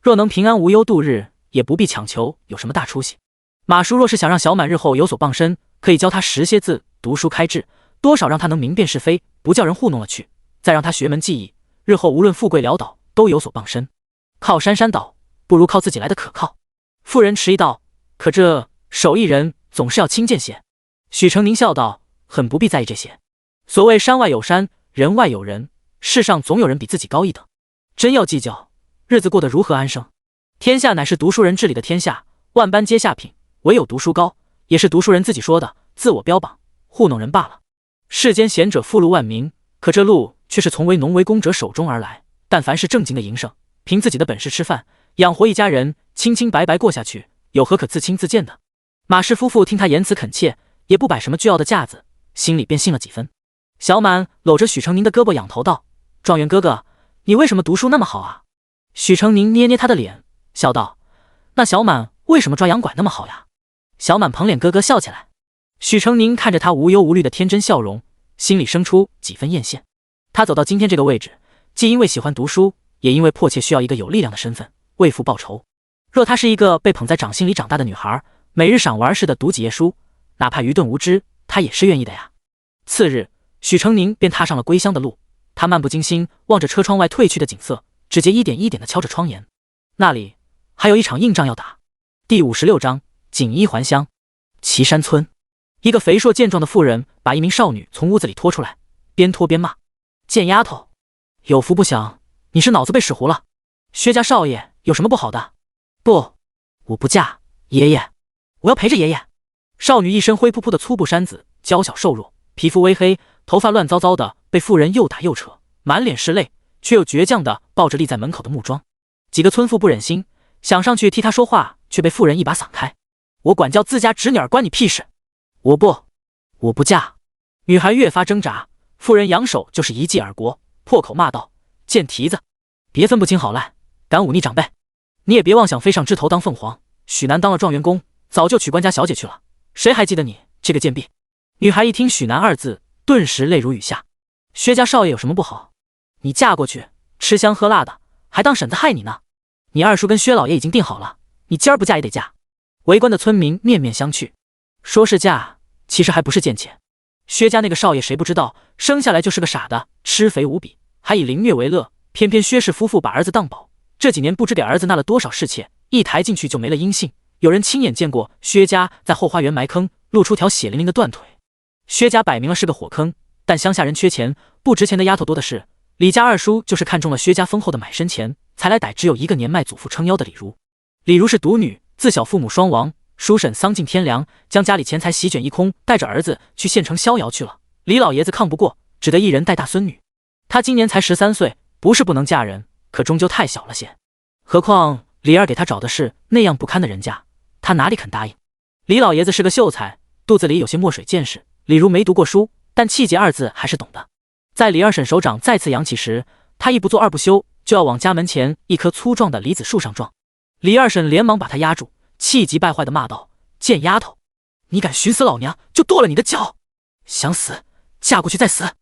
若能平安无忧度日，也不必强求有什么大出息。马叔若是想让小满日后有所傍身，可以教他识些字，读书开智，多少让他能明辨是非，不叫人糊弄了去，再让他学门技艺，日后无论富贵潦倒都有所傍身。靠山山倒，不如靠自己来的可靠。妇人迟疑道：可这手艺人总是要轻贱些。许成宁笑道：很不必在意这些。所谓山外有山，人外有人，世上总有人比自己高一等。真要计较，日子过得如何安生？天下乃是读书人治理的天下，万般皆下品，唯有读书高，也是读书人自己说的，自我标榜，糊弄人罢了。世间贤者富禄万民，可这路却是从为农为工者手中而来。但凡是正经的营生，凭自己的本事吃饭，养活一家人，清清白白过下去，有何可自轻自贱的？马氏夫妇听他言辞恳切，也不摆什么倨傲的架子，心里便信了几分。小满搂着许成宁的胳膊仰头道：状元哥哥，你为什么读书那么好啊？许成宁捏捏他的脸，笑道：那小满为什么抓洋拐那么好呀？小满捧脸咯咯笑起来。许成宁看着他无忧无虑的天真笑容，心里生出几分艳羡。他走到今天这个位置，既因为喜欢读书，也因为迫切需要一个有力量的身份，为父报仇。若她是一个被捧在掌心里长大的女孩，每日赏玩似的读几页书，哪怕愚钝无知，他也是愿意的呀。次日，许成宁便踏上了归乡的路。他漫不经心望着车窗外褪去的景色，指节一点一点地敲着窗沿。那里还有一场硬仗要打。第56章锦衣还乡。岐山村，一个肥硕健壮的妇人把一名少女从屋子里拖出来，边拖边骂：贱丫头，有福不享，你是脑子被使糊了。薛家少爷有什么不好的？不，我不嫁，爷爷，我要陪着爷爷。少女一身灰扑扑的粗布衫子，娇小瘦弱，皮肤微黑，头发乱糟糟的，被妇人又打又扯，满脸是泪，却又倔强地抱着立在门口的木桩。几个村妇不忍心，想上去替她说话，却被妇人一把搡开。我管教自家侄女儿，关你屁事！我不嫁。女孩越发挣扎，妇人扬手就是一记耳光，破口骂道：贱蹄子，别分不清好赖，敢忤逆长辈！你也别妄想飞上枝头当凤凰。许南当了状元公，早就娶官家小姐去了，谁还记得你这个贱婢？女孩一听许南二字，顿时泪如雨下。薛家少爷有什么不好？你嫁过去吃香喝辣的，还当婶子害你呢。你二叔跟薛老爷已经定好了，你今儿不嫁也得嫁。围观的村民面面相觑，说是嫁，其实还不是贱钱。薛家那个少爷谁不知道，生下来就是个傻的，吃肥无比，还以凌虐为乐。偏偏薛氏夫妇把儿子当宝，这几年不知给儿子纳了多少侍妾，一抬进去就没了音信。有人亲眼见过薛家在后花园埋坑，露出条血淋淋的断腿。薛家摆明了是个火坑，但乡下人缺钱，不值钱的丫头多的是。李家二叔就是看中了薛家丰厚的买身钱，才来逮只有一个年迈祖父撑腰的李如。李如是独女，自小父母双亡，叔婶丧尽天良，将家里钱财席卷一空，带着儿子去县城逍遥去了。李老爷子抗不过，只得一人带大孙女。她今年才13岁，不是不能嫁人，可终究太小了些。何况李二给她找的是那样不堪的人家，她哪里肯答应？李老爷子是个秀才，肚子里有些墨水见识。李如没读过书，但气节二字还是懂的。在李二婶手掌再次扬起时，他一不做二不休，就要往家门前一棵粗壮的梨子树上撞。李二婶连忙把他压住，气急败坏地骂道：贱丫头，你敢寻死老娘，就剁了你的脚！想死，嫁过去再死！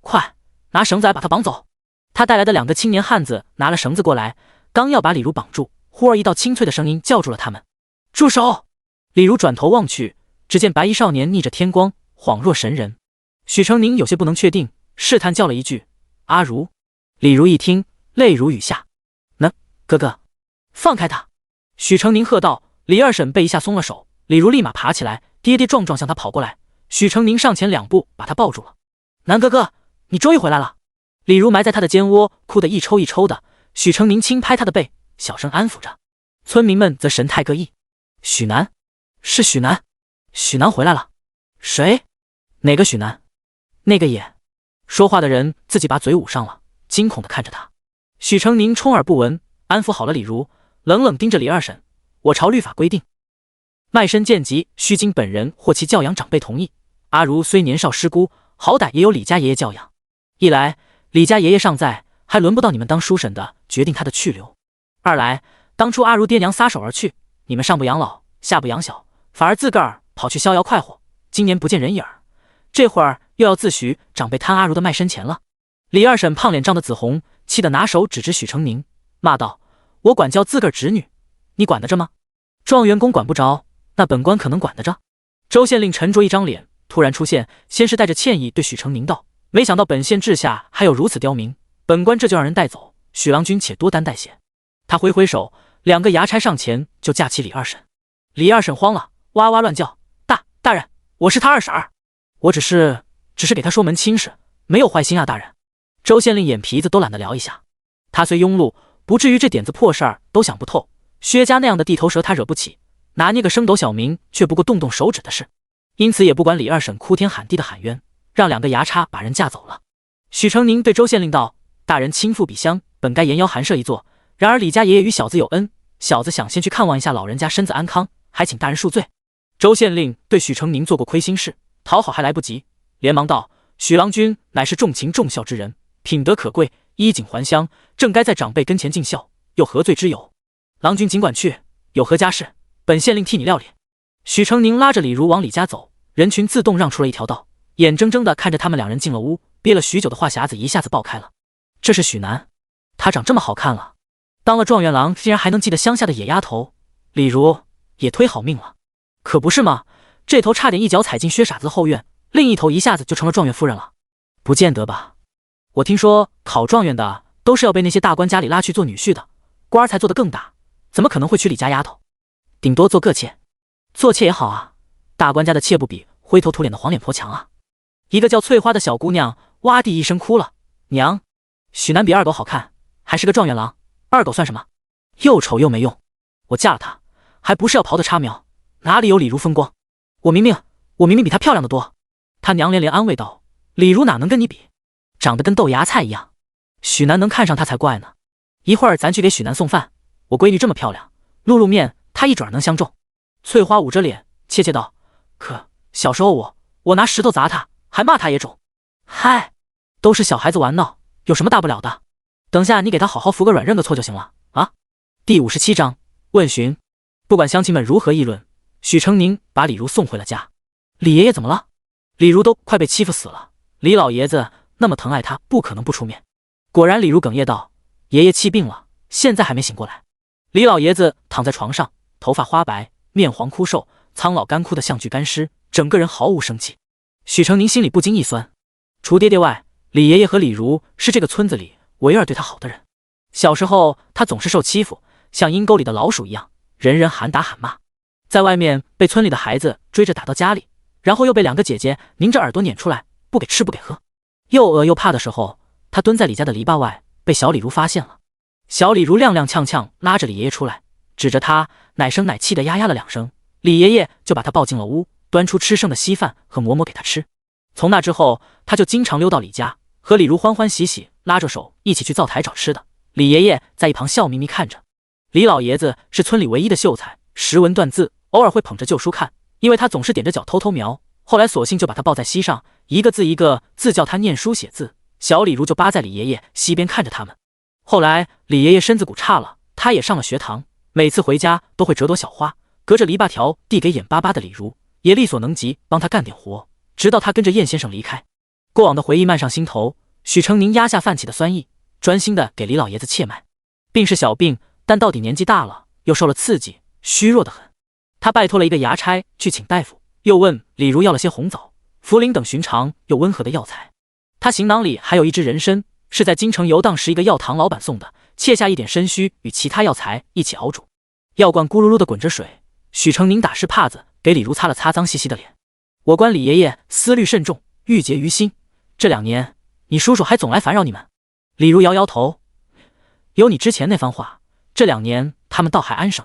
快拿绳子来把他绑走！他带来的2个青年汉子拿了绳子过来，刚要把李如绑住，忽而一道清脆的声音叫住了他们：住手！李如转头望去，只见白衣少年逆着天光恍若神人。许成宁有些不能确定，试探叫了一句：阿如。李如一听，泪如雨下：哥哥，放开他！许成宁喝道。李二婶被一下松了手，李如立马爬起来，跌跌撞撞向他跑过来。许成宁上前2步把他抱住了：南哥哥，你终于回来了！李如埋在他的肩窝，哭得一抽一抽的。许成宁轻拍他的背，小声安抚着。村民们则神态各异。许南，是许南，许南回来了。谁？哪个许南？那个也。说话的人自己把嘴捂上了，惊恐地看着他。许成宁充耳不闻，安抚好了李如，冷冷盯着李二婶：我朝律法规定，卖身贱籍须经本人或其教养长辈同意。阿如虽年少失孤，好歹也有李家爷爷教养。一来李家爷爷尚在，还轮不到你们当叔婶的决定他的去留。二来，当初阿如爹娘撒手而去，你们上不养老，下不养小，反而自个儿跑去逍遥快活，今年不见人影儿，这会儿又要自诩长辈贪阿如的卖身钱了。李二婶胖脸涨得紫红，气得拿手指指许成宁，骂道：“我管教自个儿侄女，你管得着吗？状元公管不着，那本官可能管得着？”周县令沉着一张脸，突然出现，先是带着歉意对许成宁道：“没想到本县治下还有如此刁民，本官这就让人带走。许郎君且多担待些。”他挥挥手，两个衙差上前就架起李二婶。李二婶慌了，哇哇乱叫：“大人，我是他二婶儿，我只是给他说门亲事，没有坏心啊，大人。”周县令眼皮子都懒得聊一下，他虽庸碌，不至于这点子破事儿都想不透。薛家那样的地头蛇他惹不起，拿捏个升斗小民却不过动动手指的事，因此也不管李二婶哭天喊地的喊冤，让两个衙差把人架走了。许成宁对周县令道：“大人亲赴彼乡，本该严邀寒舍一座，然而李家爷爷与小子有恩，小子想先去看望一下老人家身子安康，还请大人恕罪。”周县令对许成宁做过亏心事，讨好还来不及，连忙道：“许郎君乃是重情重孝之人，品德可贵，衣锦还乡，正该在长辈跟前尽孝，又何罪之有？郎君尽管去，有何家事，本县令替你料理。”许成宁拉着李如往李家走，人群自动让出了一条道，眼睁睁地看着他们两人进了屋，憋了许久的话匣子一下子爆开了。这是许南，他长这么好看了，当了状元郎竟然还能记得乡下的野丫头，李如也忒好命了。可不是吗？这头差点一脚踩进薛傻子后院，另一头一下子就成了状元夫人了。不见得吧？我听说考状元的都是要被那些大官家里拉去做女婿的，官儿才做得更大，怎么可能会娶李家丫头？顶多做个妾，做妾也好啊，大官家的妾不比灰头土脸的黄脸婆强啊。一个叫翠花的小姑娘哇地一声哭了：“娘，许南比二狗好看，还是个状元郎，二狗算什么？又丑又没用，我嫁了他，还不是要刨的插苗，哪里有李如风光？我明明比她漂亮得多。”他娘连连安慰道：“李如哪能跟你比，长得跟豆芽菜一样，许南能看上她才怪呢。一会儿咱去给许南送饭，我闺女这么漂亮，露面她一准能相中。”翠花捂着脸怯怯道：“可小时候我拿石头砸她，还骂她野种。嗨，都是小孩子玩闹，有什么大不了的？等下你给她好好服个软，认个错就行了啊。”第57章问询。不管乡亲们如何议论，许成宁把李如送回了家。李爷爷怎么了？李如都快被欺负死了，李老爷子那么疼爱他，不可能不出面。果然，李如哽咽道：“爷爷气病了，现在还没醒过来。”李老爷子躺在床上，头发花白，面黄枯瘦，苍老干枯的像具干尸，整个人毫无生气。许成宁心里不禁一酸，除爹爹外，李爷爷和李如是这个村子里唯二对他好的人。小时候他总是受欺负，像阴沟里的老鼠一样，人人喊打喊骂，在外面被村里的孩子追着打到家里，然后又被两个姐姐拧着耳朵撵出来，不给吃不给喝。又饿又怕的时候，他蹲在李家的篱笆外，被小李如发现了。小李如踉踉跄跄拉着李爷爷出来，指着他奶声奶气的呀呀了2声，李爷爷就把他抱进了屋，端出吃剩的稀饭和馍馍给他吃。从那之后，他就经常溜到李家，和李如欢欢喜喜拉着手一起去灶台找吃的。李爷爷在一旁笑眯眯看着。李老爷子是村里唯一的秀才，识文断字，偶尔会捧着旧书看，因为他总是踮着脚偷偷瞄，后来索性就把他抱在膝上，一个字一个字叫他念书写字。小李如就扒在李爷爷膝边看着他们。后来李爷爷身子骨差了，他也上了学堂，每次回家都会折朵小花，隔着篱笆条递给眼巴巴的李如，也力所能及帮他干点活，直到他跟着燕先生离开。过往的回忆漫上心头，许成宁压下泛起的酸意，专心的给李老爷子切脉。病是小病，但到底年纪大了，又受了刺激，虚弱得很。他拜托了一个衙差去请大夫，又问李如要了些红枣、茯苓等寻常又温和的药材。他行囊里还有一支人参，是在京城游荡时一个药堂老板送的，切下一点参须与其他药材一起熬煮。药罐咕噜噜的滚着水，许成宁打湿帕子给李如擦了擦脏兮兮的脸。我观李爷爷思虑甚重，郁结于心，这2年你叔叔还总来烦扰你们。李如摇摇头，有你之前那番话，这2年他们倒还安生，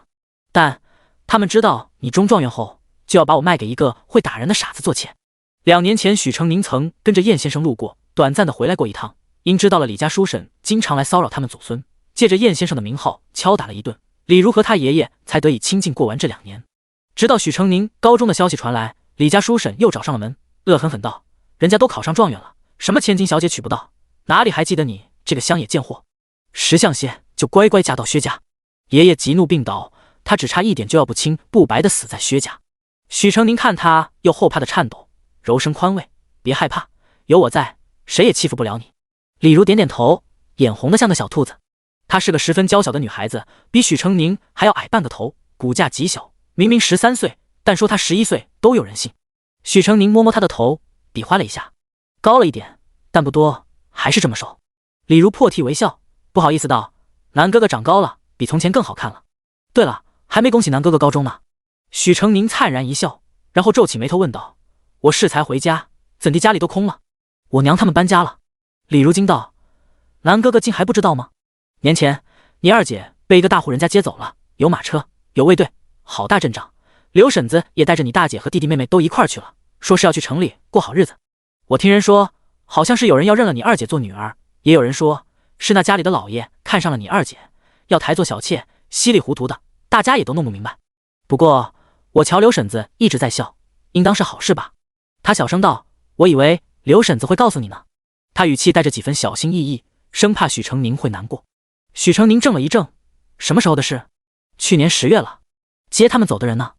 但他们知道你中状元后，就要把我卖给一个会打人的傻子做妾。2年前许成宁曾跟着燕先生路过，短暂的回来过一趟，因知道了李家叔婶经常来骚扰他们祖孙，借着燕先生的名号敲打了一顿，李如和他爷爷才得以清静过完这2年。直到许成宁高中的消息传来，李家叔婶又找上了门，恶狠狠道：“人家都考上状元了，什么千金小姐娶不到，哪里还记得你这个乡野贱货，识相些就乖乖嫁到薛家。爷爷急怒病倒，他只差一点就要不清不白的死在薛家。许成宁看他又后怕的颤抖，柔声宽慰：“别害怕，有我在，谁也欺负不了你。”李如点点头，眼红的像个小兔子。她是个十分娇小的女孩子，比许成宁还要矮半个头，骨架极小，明明13岁，但说她11岁都有人信。许成宁摸摸她的头，比划了一下，高了一点，但不多，还是这么瘦。李如破涕为笑，不好意思道：“南哥哥长高了，比从前更好看了。对了，还没恭喜南哥哥高中呢。”许成宁灿然一笑，然后皱起眉头问道：“我适才回家，怎地家里都空了？我娘他们搬家了。”李如惊道：“南哥哥竟还不知道吗？年前你二姐被一个大户人家接走了，有马车，有卫队，好大阵仗。刘婶子也带着你大姐和弟弟妹妹都一块去了，说是要去城里过好日子。我听人说，好像是有人要认了你二姐做女儿，也有人说是那家里的老爷看上了你二姐，要抬做小妾，稀里糊涂的，大家也都弄不明白。不过我瞧刘婶子一直在笑，应当是好事吧？”她小声道：“我以为刘婶子会告诉你呢。”她语气带着几分小心翼翼，生怕许成宁会难过。许成宁怔了一怔：“什么时候的事？”“去年10月了。”“接他们走的人呢？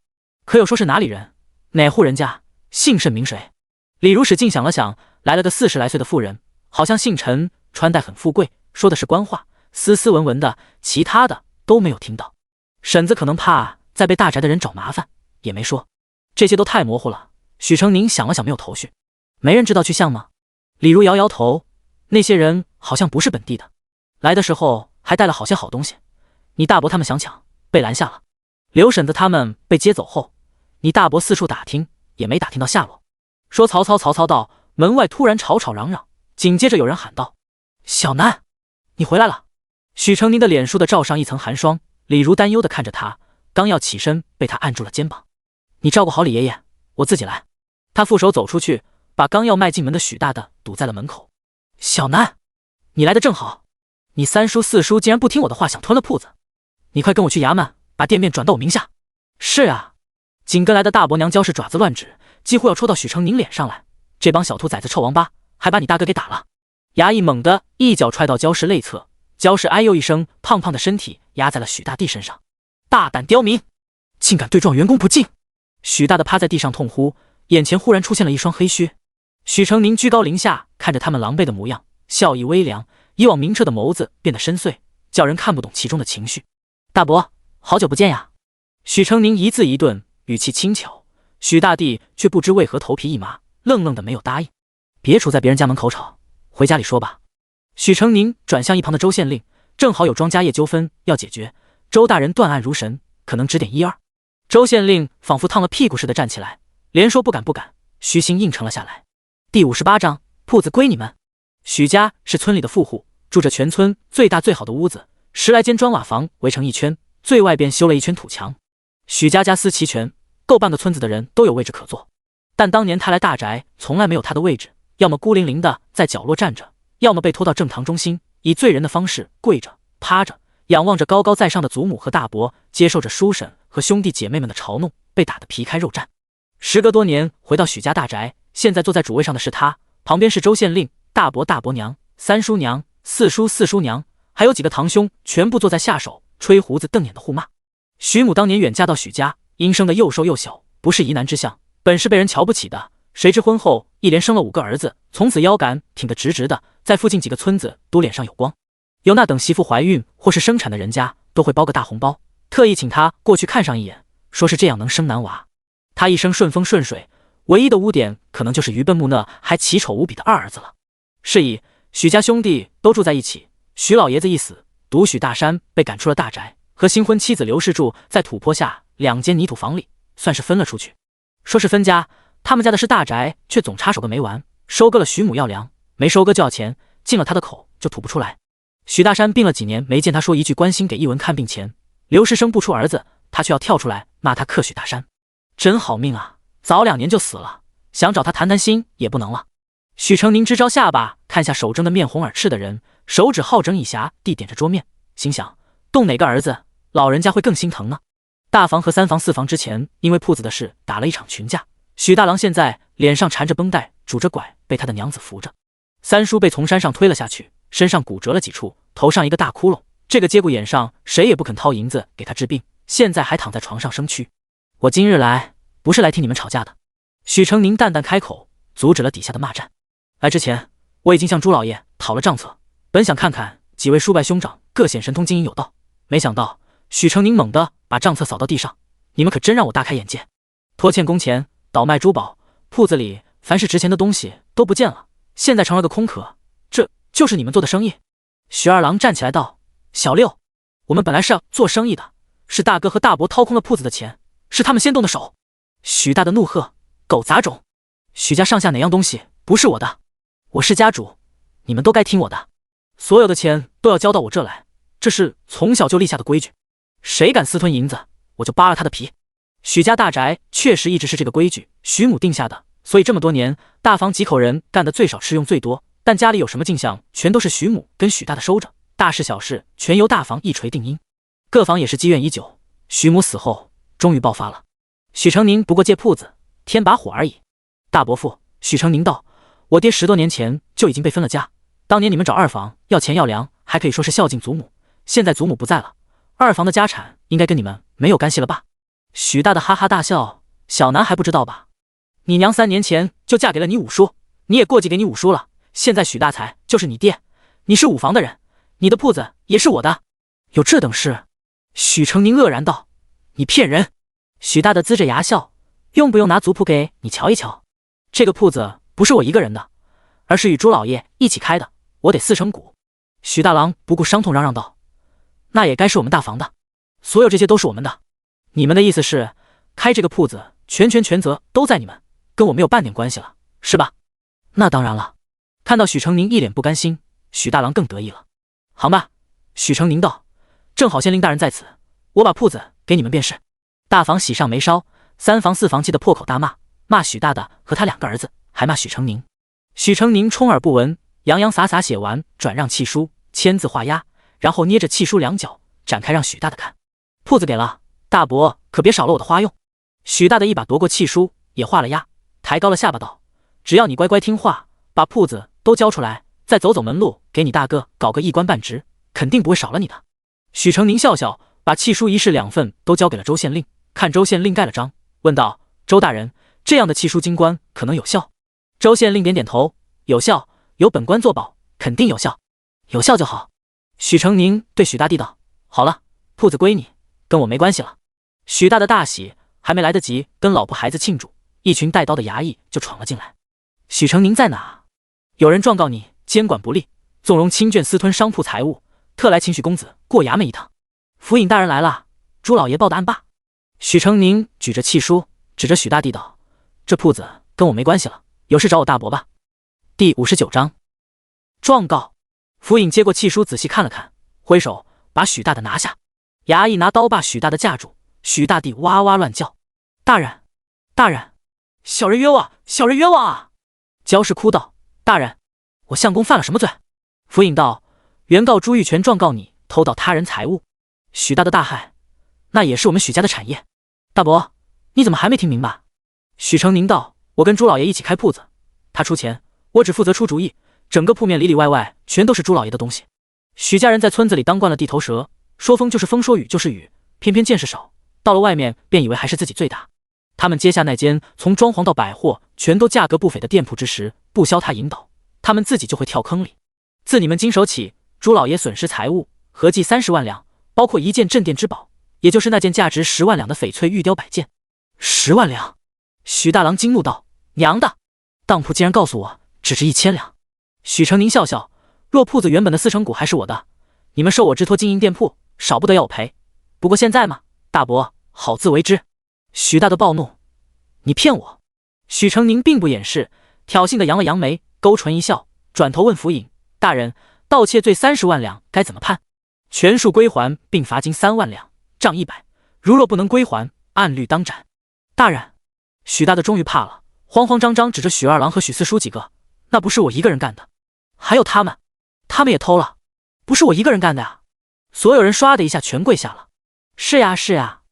可有说是哪里人？哪户人家？姓甚名谁？”李如使劲想了想，来了个40来岁的妇人，好像姓陈，穿戴很富贵，说的是官话，斯斯文文的，其他的都没有听到。婶子可能怕再被大宅的人找麻烦，也没说。这些都太模糊了。许成宁想了想，没有头绪。没人知道去向吗？李如摇摇头，那些人好像不是本地的，来的时候还带了好些好东西。你大伯他们想抢，被拦下了。刘婶子他们被接走后，你大伯四处打听，也没打听到下落。说曹操到，门外突然吵吵嚷嚷，紧接着有人喊道：“小南，你回来了。”许成宁的脸书的罩上一层寒霜，李如担忧地看着他，刚要起身，被他按住了肩膀：“你照顾好李爷爷，我自己来。”他负手走出去，把刚要迈进门的许大的堵在了门口。“小南，你来的正好，你三叔四叔竟然不听我的话，想吞了铺子，你快跟我去衙门，把店面转到我名下。”“是啊。”紧跟来的大伯娘焦氏爪子乱指，几乎要戳到许成宁脸上来。“这帮小兔崽子臭王八，还把你大哥给打了！”衙役猛地一脚踹到焦氏肋侧，焦氏哎呦一声，胖胖的身体压在了许大帝身上。“大胆刁民，竟敢对撞员工不敬！”许大的趴在地上痛呼，眼前忽然出现了一双黑靴。许成宁居高临下看着他们狼狈的模样，笑意微凉，以往明澈的眸子变得深邃，叫人看不懂其中的情绪。“大伯，好久不见呀！”许成宁一字一顿，语气轻巧。许大帝却不知为何头皮一麻，愣愣的没有答应。“别杵在别人家门口吵，回家里说吧。”许成宁转向一旁的周县令，正好有庄家业纠纷要解决，周大人断案如神，可能指点一二。周县令仿佛烫了屁股似的站起来，连说不敢，虚心应承了下来。第58章，铺子归你们。许家是村里的富户，住着全村最大最好的屋子，10来间砖瓦房围成一圈，最外边修了一圈土墙。许家家私齐全，够半个村子的人都有位置可坐。但当年他来大宅，从来没有他的位置，要么孤零零的在角落站着，要么被拖到正堂中心，以罪人的方式跪着、趴着，仰望着高高在上的祖母和大伯，接受着叔婶和兄弟姐妹们的嘲弄，被打得皮开肉绽。时隔多年回到许家大宅，现在坐在主位上的是他，旁边是周县令、大伯、大伯娘、三叔娘、四叔、四叔娘，还有几个堂兄，全部坐在下手，吹胡子瞪眼的互骂。许母当年远嫁到许家，因生的又瘦又小，不是宜男之相，本是被人瞧不起的。谁知婚后一连生了5个儿子，从此腰杆挺得直直的，在附近几个村子都脸上有光。有那等媳妇怀孕或是生产的人家，都会包个大红包，特意请他过去看上一眼，说是这样能生男娃。他一生顺风顺水，唯一的污点可能就是愚笨木讷还奇丑无比的二儿子了。是以许家兄弟都住在一起，许老爷子一死，独许大山被赶出了大宅，和新婚妻子刘氏住在土坡下2间泥土房里，算是分了出去。说是分家，他们家的是大宅，却总插手个没完，收割了许母要粮，没收割就要钱，进了他的口就吐不出来。许大山病了几年，没见他说一句关心给一文看病钱，刘氏生不出儿子，他却要跳出来骂他克许大山。真好命啊，早2年就死了，想找他谈谈心也不能了。许成宁支招下巴，看下手中的面红耳赤的人，手指好整以暇地点着桌面，心想动哪个儿子，老人家会更心疼呢？大房和3房4房之前因为铺子的事打了一场群架，许大郎现在脸上缠着绷带，拄着拐，被他的娘子扶着。三叔被从山上推了下去，身上骨折了几处，头上一个大窟窿。这个节骨眼上，谁也不肯掏银子给他治病，现在还躺在床上生蛆。我今日来，不是来听你们吵架的。许成宁淡淡开口，阻止了底下的骂战。来之前，我已经向朱老爷讨了账册，本想看看几位叔伯兄长各显神通，经营有道，没想到许成宁猛地把账册扫到地上。你们可真让我大开眼界！拖欠工钱，倒卖珠宝，铺子里凡是值钱的东西都不见了，现在成了个空壳，这就是你们做的生意？许二郎站起来道：“小六，我们本来是要做生意的，是大哥和大伯掏空了铺子的钱，是他们先动的手。”许大的怒喝：“狗杂种！许家上下哪样东西不是我的？我是家主，你们都该听我的。所有的钱都要交到我这来，这是从小就立下的规矩。谁敢私吞银子，我就扒了他的皮。”许家大宅确实一直是这个规矩，许母定下的，所以这么多年，大房几口人干得最少，吃用最多，但家里有什么进项，全都是许母跟许大的收着，大事小事全由大房一锤定音。各房也是积怨已久，许母死后终于爆发了。许成宁不过借铺子添把火而已。大伯父，许成宁道：“我爹10多年前就已经被分了家，当年你们找二房要钱要粮，还可以说是孝敬祖母，现在祖母不在了，二房的家产应该跟你们没有干系了吧？”许大的哈哈大笑：“小男还不知道吧？你娘3年前就嫁给了你五叔，你也过继给你五叔了，现在许大才就是你爹，你是五房的人，你的铺子也是我的，有这等事？”许成宁愕然道：“你骗人！”许大的呲着牙笑：“用不用拿族谱给你瞧一瞧？这个铺子不是我一个人的，而是与朱老爷一起开的，我得4成股。”许大郎不顾伤痛嚷嚷道：“那也该是我们大房的，所有这些都是我们的。你们的意思是，开这个铺子全责都在你们，跟我没有半点关系了，是吧？”“那当然了。”看到许成宁一脸不甘心，许大郎更得意了。“好吧。”许成宁道：“正好县令大人在此，我把铺子给你们便是。”大房喜上眉梢，3房4房气得破口大骂，骂许大的和他2个儿子，还骂许成宁。许成宁充耳不闻，洋洋洒洒写完，转让契书，签字画押，然后捏着契书2角展开让许大的看。“铺子给了，大伯可别少了我的花用。”许大的一把夺过契书，也画了押，抬高了下巴道：“只要你乖乖听话，把铺子都交出来，再走门路，给你大哥搞个1官半职，肯定不会少了你的。”许成宁笑笑，把契书1式2份都交给了周县令，看周县令盖了章，问道：“周大人，这样的契书经官可能有效？”周县令点点头：“有效，有本官作保，肯定有效。有效就好。”许成宁对许大弟道：“好了，铺子归你，跟我没关系了。”许大的大喜，还没来得及跟老婆孩子庆祝，一群带刀的衙役就闯了进来。“许成宁在哪？有人状告你监管不力，纵容亲眷私吞商铺财物，特来请许公子过衙门一趟。”“府尹大人来了，朱老爷报的案罢。”许成宁举着契书，指着许大弟道：“这铺子跟我没关系了，有事找我大伯吧。”第59章状告。府尹接过契书，仔细看了看，挥手把许大的拿下。衙役拿刀把许大的架住，许大弟哇哇乱叫：“大人，大人，小人冤枉，小人冤枉啊！”焦氏哭道：“大人，我相公犯了什么罪？”府尹道：“原告朱玉泉状告你偷盗他人财物。”许大的大骇：“那也是我们许家的产业。大伯，你怎么还没听明白？”许成宁道：“我跟朱老爷一起开铺子，他出钱，我只负责出主意，整个铺面里里外外全都是朱老爷的东西。许家人在村子里当惯了地头蛇，说风就是风，说雨就是雨，偏偏见识少，到了外面便以为还是自己最大。他们接下那间从装潢到百货全都价格不菲的店铺之时，不消他引导，他们自己就会跳坑里。自你们经手起，朱老爷损失财物合计30万两，包括一件镇店之宝，也就是那件价值10万两的翡翠玉雕摆件。10万两！”许大郎惊怒道：“娘的，当铺竟然告诉我只值1000两！”许成宁笑笑：“若铺子原本的4成股还是我的，你们受我之托经营店铺，少不得要我赔。不过现在嘛，大伯好自为之。”许大的暴怒：“你骗我！”许成宁并不掩饰，挑衅的扬了扬眉，勾唇一笑，转头问府尹：“大人，盗窃罪30万两该怎么判？”“全数归还，并罚金3万两，杖100。如若不能归还，按律当斩。”“大人！”许大的终于怕了，慌慌张张指着许二郎和许四叔几个：“那不是我一个人干的，还有他们也偷了，不是我一个人干的呀！”所有人唰的一下全跪下了。“是呀，是呀。”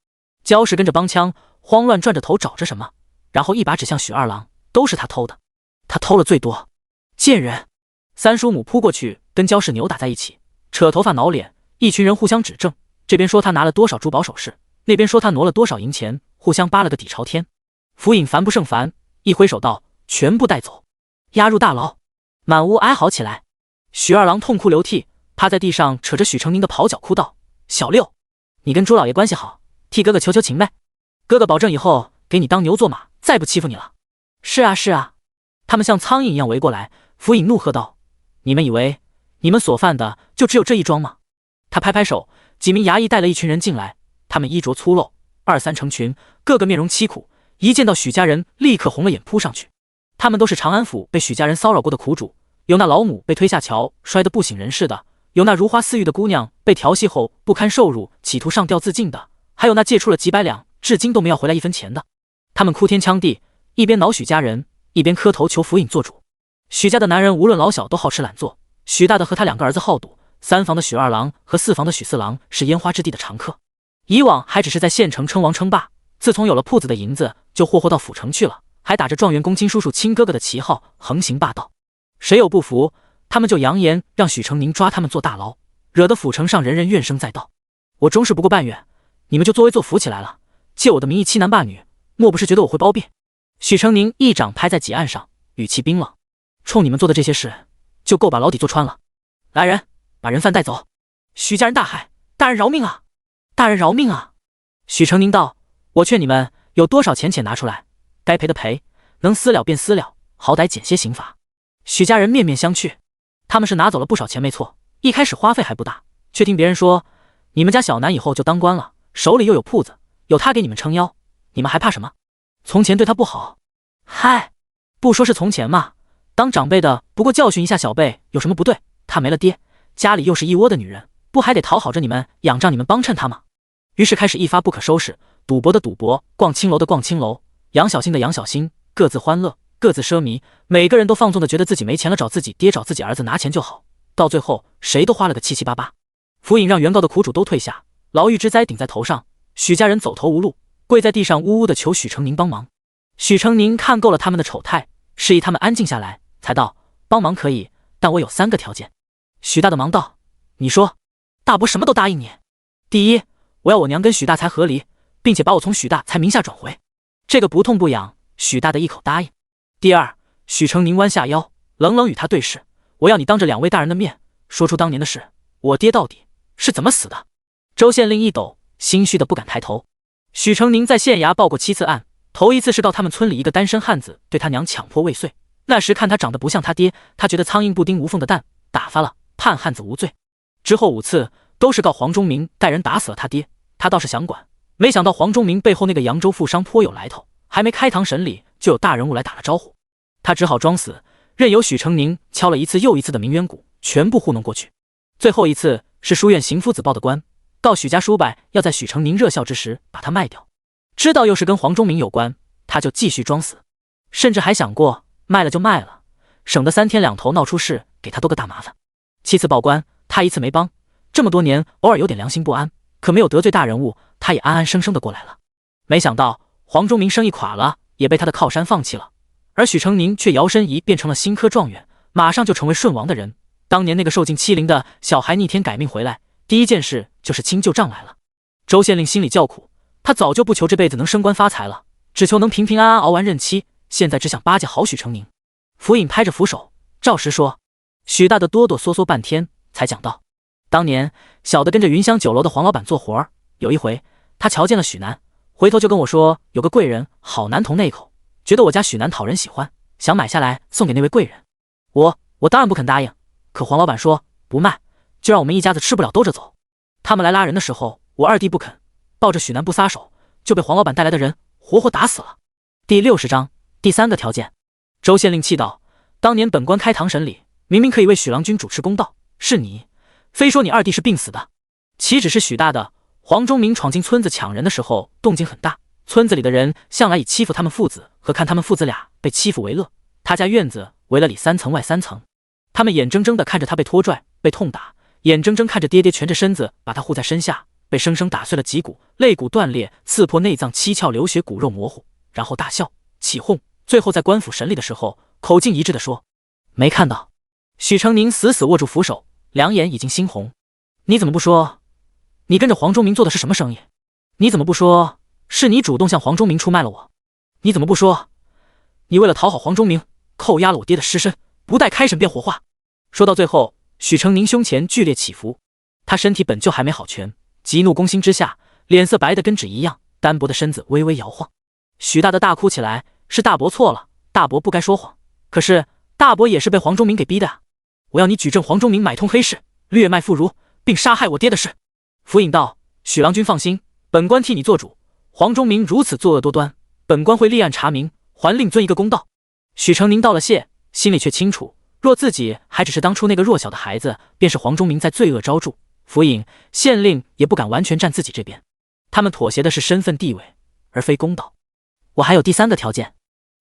焦氏跟着帮腔，慌乱转着头找着什么，然后一把指向许二郎：“都是他偷的，他偷了最多！贱人！”三叔母扑过去，跟焦氏扭打在一起，扯头发挠脸，一群人互相指证，这边说他拿了多少珠宝首饰，那边说他挪了多少银钱，互相扒了个底朝天。府尹烦不胜烦，一挥手道：“全部带走，押入大牢。”满屋哀嚎起来。许二郎痛哭流涕，趴在地上扯着许成宁的袍角哭道：“小六，你跟朱老爷关系好，替哥哥求求情呗，哥哥保证以后给你当牛做马，再不欺负你了。”“是啊是啊。”他们像苍蝇一样围过来。府尹怒喝道：“你们以为你们所犯的就只有这一桩吗？”他拍拍手，几名衙役带了一群人进来，他们衣着粗陋，二三成群，个个面容凄苦，一见到许家人立刻红了眼扑上去。他们都是长安府被许家人骚扰过的苦主，有那老母被推下桥摔得不省人事的，有那如花似玉的姑娘被调戏后不堪受辱企图上吊自尽的，还有那借出了几百两至今都没要回来一分钱的。他们哭天抢地，一边恼许家人，一边磕头求府尹做主。许家的男人无论老小都好吃懒做，许大的和他两个儿子好赌，三房的许二郎和四房的许四郎是烟花之地的常客。以往还只是在县城称王称霸，自从有了铺子的银子，就霍霍到府城去了，还打着状元公亲叔叔亲哥哥的旗号横行霸道。谁有不服，他们就扬言让许成宁抓他们坐大牢，惹得府城上人人怨声载道。我终是不过半月，你们就作威作福起来了，借我的名义欺男霸女，莫不是觉得我会包庇？许成宁一掌拍在几案上，语气冰冷：“冲你们做的这些事，就够把牢底坐穿了。来人，把人犯带走。”许家人大骇：“大人饶命啊！大人饶命啊！”许成宁道：“我劝你们有多少钱且拿出来，该赔的赔，能私了便私了，好歹减些刑罚。”许家人面面相觑，他们是拿走了不少钱没错，一开始花费还不大，却听别人说你们家小南以后就当官了，手里又有铺子，有他给你们撑腰，你们还怕什么？从前对他不好，嗨，不说是从前嘛，当长辈的不过教训一下小辈有什么不对？他没了爹，家里又是一窝的女人，不还得讨好着你们，仰仗你们帮衬他吗？于是开始一发不可收拾，赌博的赌博，逛青楼的逛青楼，养小心的养小心，各自欢乐，各自奢靡，每个人都放纵的觉得自己没钱了，找自己爹找自己儿子拿钱就好，到最后谁都花了个七七八八。府尹让原告的苦主都退下，牢狱之灾顶在头上，许家人走投无路，跪在地上呜呜的求许成宁帮忙。许成宁看够了他们的丑态，示意他们安静下来，才道：“帮忙可以，但我有3个条件。”许大的忙道：“你说。”大伯什么都答应你。第一，我要我娘跟许大才和离，并且把我从许大才名下转回，这个不痛不痒，许大的一口答应。第二，许成宁弯下腰，冷冷与他对视：“我要你当着2位大人的面，说出当年的事，我爹到底是怎么死的？”周县令一抖，心虚的不敢抬头。许成宁在县衙报过7次案，头一次是告他们村里一个单身汉子对他娘强迫未遂，那时看他长得不像他爹，他觉得苍蝇不叮无缝的蛋，打发了，判汉子无罪。之后5次都是告黄忠明带人打死了他爹，他倒是想管，没想到黄忠明背后那个扬州富商颇有来头，还没开堂审理，就有大人物来打了招呼，他只好装死，任由许成宁敲了1次又1次的鸣冤鼓，全部糊弄过去。最后1次是书院邢夫子报的官，告许家叔伯要在许成宁热孝之时把他卖掉，知道又是跟黄忠明有关，他就继续装死，甚至还想过卖了就卖了，省得3天2头闹出事，给他多个大麻烦。7次报官，他1次没帮，这么多年偶尔有点良心不安，可没有得罪大人物，他也安安生生的过来了。没想到黄忠明生意垮了，也被他的靠山放弃了，而许成宁却摇身一变成了新科状元，马上就成为顺王的人。当年那个受尽欺凌的小孩逆天改命回来，第一件事就是清旧账来了。周县令心里叫苦，他早就不求这辈子能升官发财了，只求能平平安安熬完任期，现在只想巴结好许成宁。府尹拍着扶手，照实说。许大的哆哆嗦嗦半天，才讲道：当年小的跟着云香酒楼的黄老板做活儿，有一回他瞧见了许南，回头就跟我说有个贵人好难同那口，觉得我家许南讨人喜欢，想买下来送给那位贵人。我当然不肯答应，可黄老板说不卖，就让我们一家子吃不了兜着走。他们来拉人的时候，我二弟不肯，抱着许南不撒手，就被黄老板带来的人活活打死了。第60章第3个条件。周县令气道：当年本官开堂审理，明明可以为许郎君主持公道，是你非说你二弟是病死的，岂止是许大的，黄忠明闯进村子抢人的时候动静很大，村子里的人向来以欺负他们父子和看他们父子俩被欺负为乐，他家院子围了里3层外3层，他们眼睁睁地看着他被拖拽被痛打，眼睁睁看着爹爹蜷着身子把他护在身下，被生生打碎了脊骨，肋骨断裂，刺破内脏，七窍流血，骨肉模糊，然后大笑起哄，最后在官府审理的时候口径一致地说没看到。许成宁死死握住扶手，两眼已经猩红。你怎么不说，你跟着黄忠明做的是什么生意？你怎么不说，是你主动向黄忠明出卖了我？你怎么不说，你为了讨好黄忠明，扣押了我爹的尸身，不待开审便火化？说到最后，许成宁胸前剧烈起伏，他身体本就还没好全，急怒攻心之下，脸色白得跟纸一样，单薄的身子微微摇晃。许大的大哭起来，是大伯错了，大伯不该说谎，可是大伯也是被黄忠明给逼的啊！我要你举证黄忠明买通黑市，掠卖妇孺，并杀害我爹的事。府尹道：许郎君放心，本官替你做主，黄忠明如此作恶多端，本官会立案查明，还令尊一个公道。许成宁道了谢，心里却清楚，若自己还只是当初那个弱小的孩子，便是黄忠明在罪恶昭著，府尹、县令也不敢完全站自己这边，他们妥协的是身份地位，而非公道。我还有第三个条件。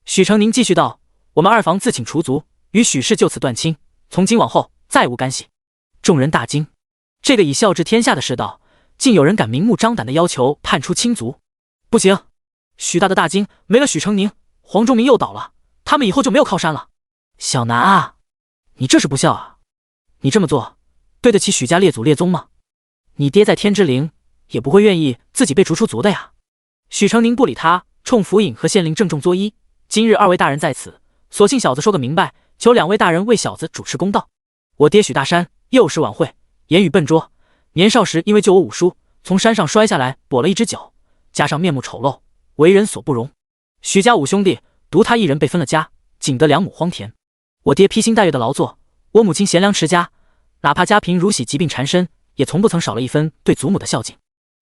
许成宁继续道：我们二房自请除族，与许氏就此断亲，从今往后再无干系。众人大惊，这个以孝治天下的世道，竟有人敢明目张胆的要求判出亲族？不行！许大的大惊，没了许成宁，黄忠明又倒了，他们以后就没有靠山了。小南啊，你这是不孝啊！你这么做，对得起许家列祖列宗吗？你爹在天之灵，也不会愿意自己被逐出族的呀。许成宁不理他，冲府尹和县令郑重作揖：今日二位大人在此，索性小子说个明白，求两位大人为小子主持公道。我爹许大山幼时晚慧，言语笨拙，年少时因为救我五叔，从山上摔下来跛了一只脚，加上面目丑陋，为人所不容。许家五兄弟独他一人被分了家，仅得2亩荒田。我爹披星戴月的劳作，我母亲贤良持家，哪怕家贫如洗疾病缠身，也从不曾少了一分对祖母的孝敬。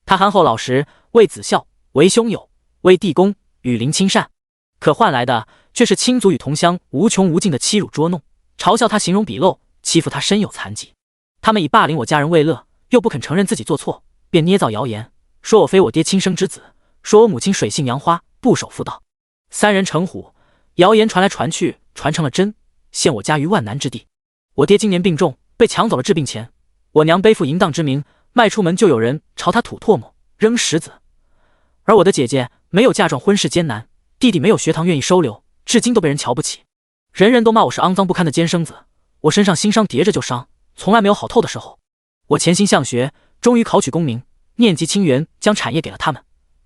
他憨厚老实，为子孝，为兄友，为弟恭，与邻亲善，可换来的却是亲族与同乡无穷无尽的欺辱捉弄，嘲笑他形容鄙陋，欺负他身有残疾。他们以霸凌我家人为乐，又不肯承认自己做错，便捏造谣言，说我非我爹亲生之子，说我母亲水性杨花，不守妇道。三人成虎，谣言传来传去，传成了真，陷我家于万难之地。我爹今年病重，被抢走了治病钱，我娘背负淫荡之名，迈出门就有人朝他吐唾沫，扔石子。而我的姐姐没有嫁妆，婚事艰难，弟弟没有学堂愿意收留，至今都被人瞧不起，人人都骂我是肮脏不堪的奸生子。我身上新伤叠着旧伤，从来没有好透的时候。我潜心向学，终于考取功名，念及清源，将产业给了他们，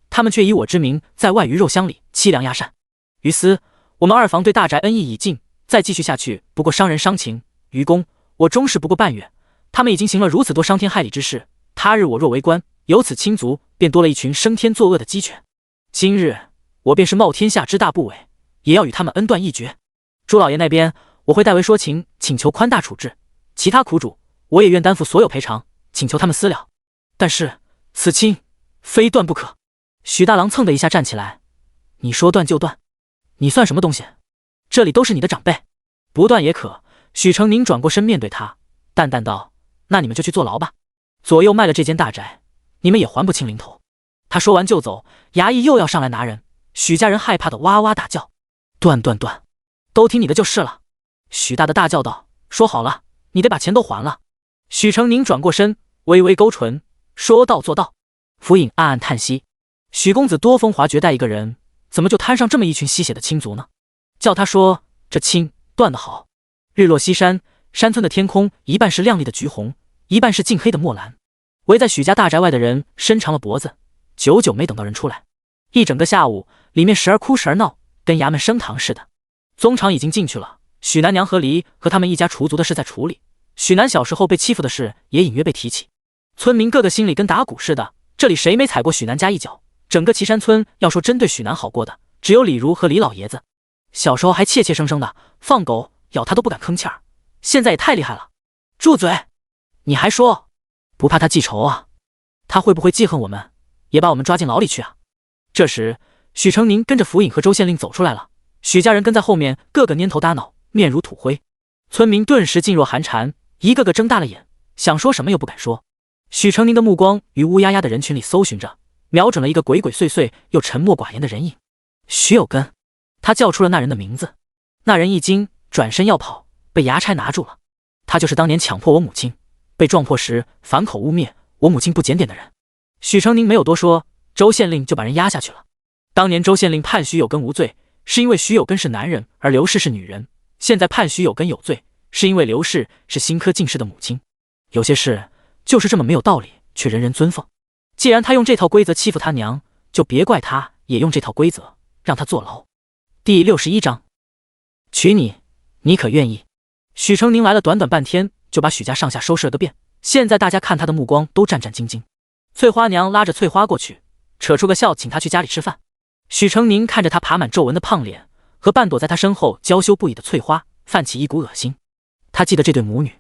他们却以我之名在外鱼肉乡里凄凉压善。于私，我们二房对大宅恩义已尽，再继续下去不过伤人伤情。于公，我终是不过半月，他们已经行了如此多伤天害理之事，他日我若为官，由此亲族便多了一群生天作恶的鸡犬。今日我便是冒天下之大不韪，也要与他们恩断义绝。朱老爷那边我会代为说情，请求宽大处置，其他苦主我也愿担负所有赔偿，请求他们私了。但是此亲非断不可。许大郎蹭的一下站起来：你说断就断，你算什么东西？这里都是你的长辈，不断也可。许成宁转过身面对他，淡淡道：那你们就去坐牢吧，左右卖了这间大宅，你们也还不清零头。他说完就走，衙役又要上来拿人，许家人害怕的哇哇大叫：断断断，都听你的就是了。许大的大叫道：说好了，你得把钱都还了。许成宁转过身，微微勾唇，说到做到。府尹暗暗叹息，许公子多风华绝代一个人，怎么就摊上这么一群吸血的亲族呢？叫他说这亲断得好。日落西山，山村的天空一半是亮丽的橘红，一半是净黑的墨蓝。围在许家大宅外的人伸长了脖子，久久没等到人出来。一整个下午，里面时而哭时而闹，跟衙门升堂似的。宗长已经进去了，许南娘和黎和他们一家除族的事在处理，许南小时候被欺负的事也隐约被提起。村民个个心里跟打鼓似的，这里谁没踩过许南家一脚？整个岐山村要说针对许南好过的，只有李如和李老爷子。小时候还怯怯生生的，放狗咬他都不敢吭气儿，现在也太厉害了。住嘴！你还说不怕他记仇啊？他会不会记恨我们，也把我们抓进牢里去啊？这时许成宁跟着府尹和周县令走出来了，许家人跟在后面，个个蔫头耷脑，面如土灰。村民顿时噤若寒蝉，一个个睁大了眼，想说什么又不敢说。许成宁的目光于乌压压的人群里搜寻着，瞄准了一个鬼鬼祟祟又沉默寡言的人影。许有根，他叫出了那人的名字。那人一惊，转身要跑，被衙差拿住了。他就是当年强迫我母亲，被撞破时反口污蔑我母亲不检点的人。许成宁没有多说，周县令就把人押下去了。当年周县令判许有根无罪，是因为许有根是男人，而刘氏是女人。现在判许有根有罪，是因为刘氏是新科进士的母亲。有些事就是这么没有道理，却人人尊奉。既然他用这套规则欺负他娘，就别怪他也用这套规则让他坐牢。第61章，娶你，你可愿意？许成宁来了短短半天，就把许家上下收拾了个遍。现在大家看他的目光都战战兢兢。翠花娘拉着翠花过去，扯出个笑，请他去家里吃饭。许成宁看着他爬满皱纹的胖脸和半躲在他身后娇羞不已的翠花，泛起一股恶心。他记得这对母女。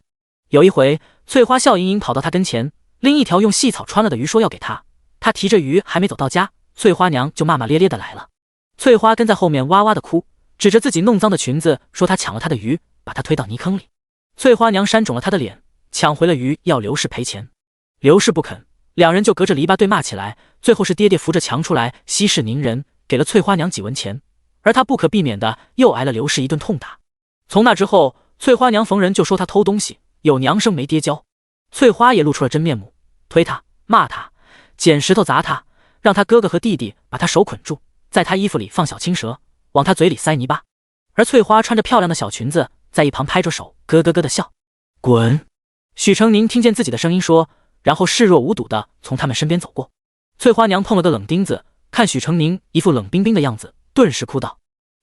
有一回，翠花笑盈盈跑到他跟前，拎一条用细草穿了的鱼，说要给他。他提着鱼还没走到家，翠花娘就骂骂咧咧的来了。翠花跟在后面哇哇的哭，指着自己弄脏的裙子说他抢了她的鱼，把她推到泥坑里。翠花娘扇肿了他的脸，抢回了鱼，要刘氏赔钱。刘氏不肯，两人就隔着篱笆对骂起来。最后是爹爹扶着墙出来息事宁人，给了翠花娘几文钱，而他不可避免的又挨了刘氏一顿痛打。从那之后，翠花娘逢人就说他偷东西，有娘生没爹教。翠花也露出了真面目，推他骂他，捡石头砸他，让他哥哥和弟弟把他手捆住，在他衣服里放小青蛇，往他嘴里塞泥巴。而翠花穿着漂亮的小裙子，在一旁拍着手咯咯咯的笑。滚！许成宁听见自己的声音说，然后视若无睹的从他们身边走过。翠花娘碰了个冷钉子，看许成宁一副冷冰冰的样子，顿时哭道：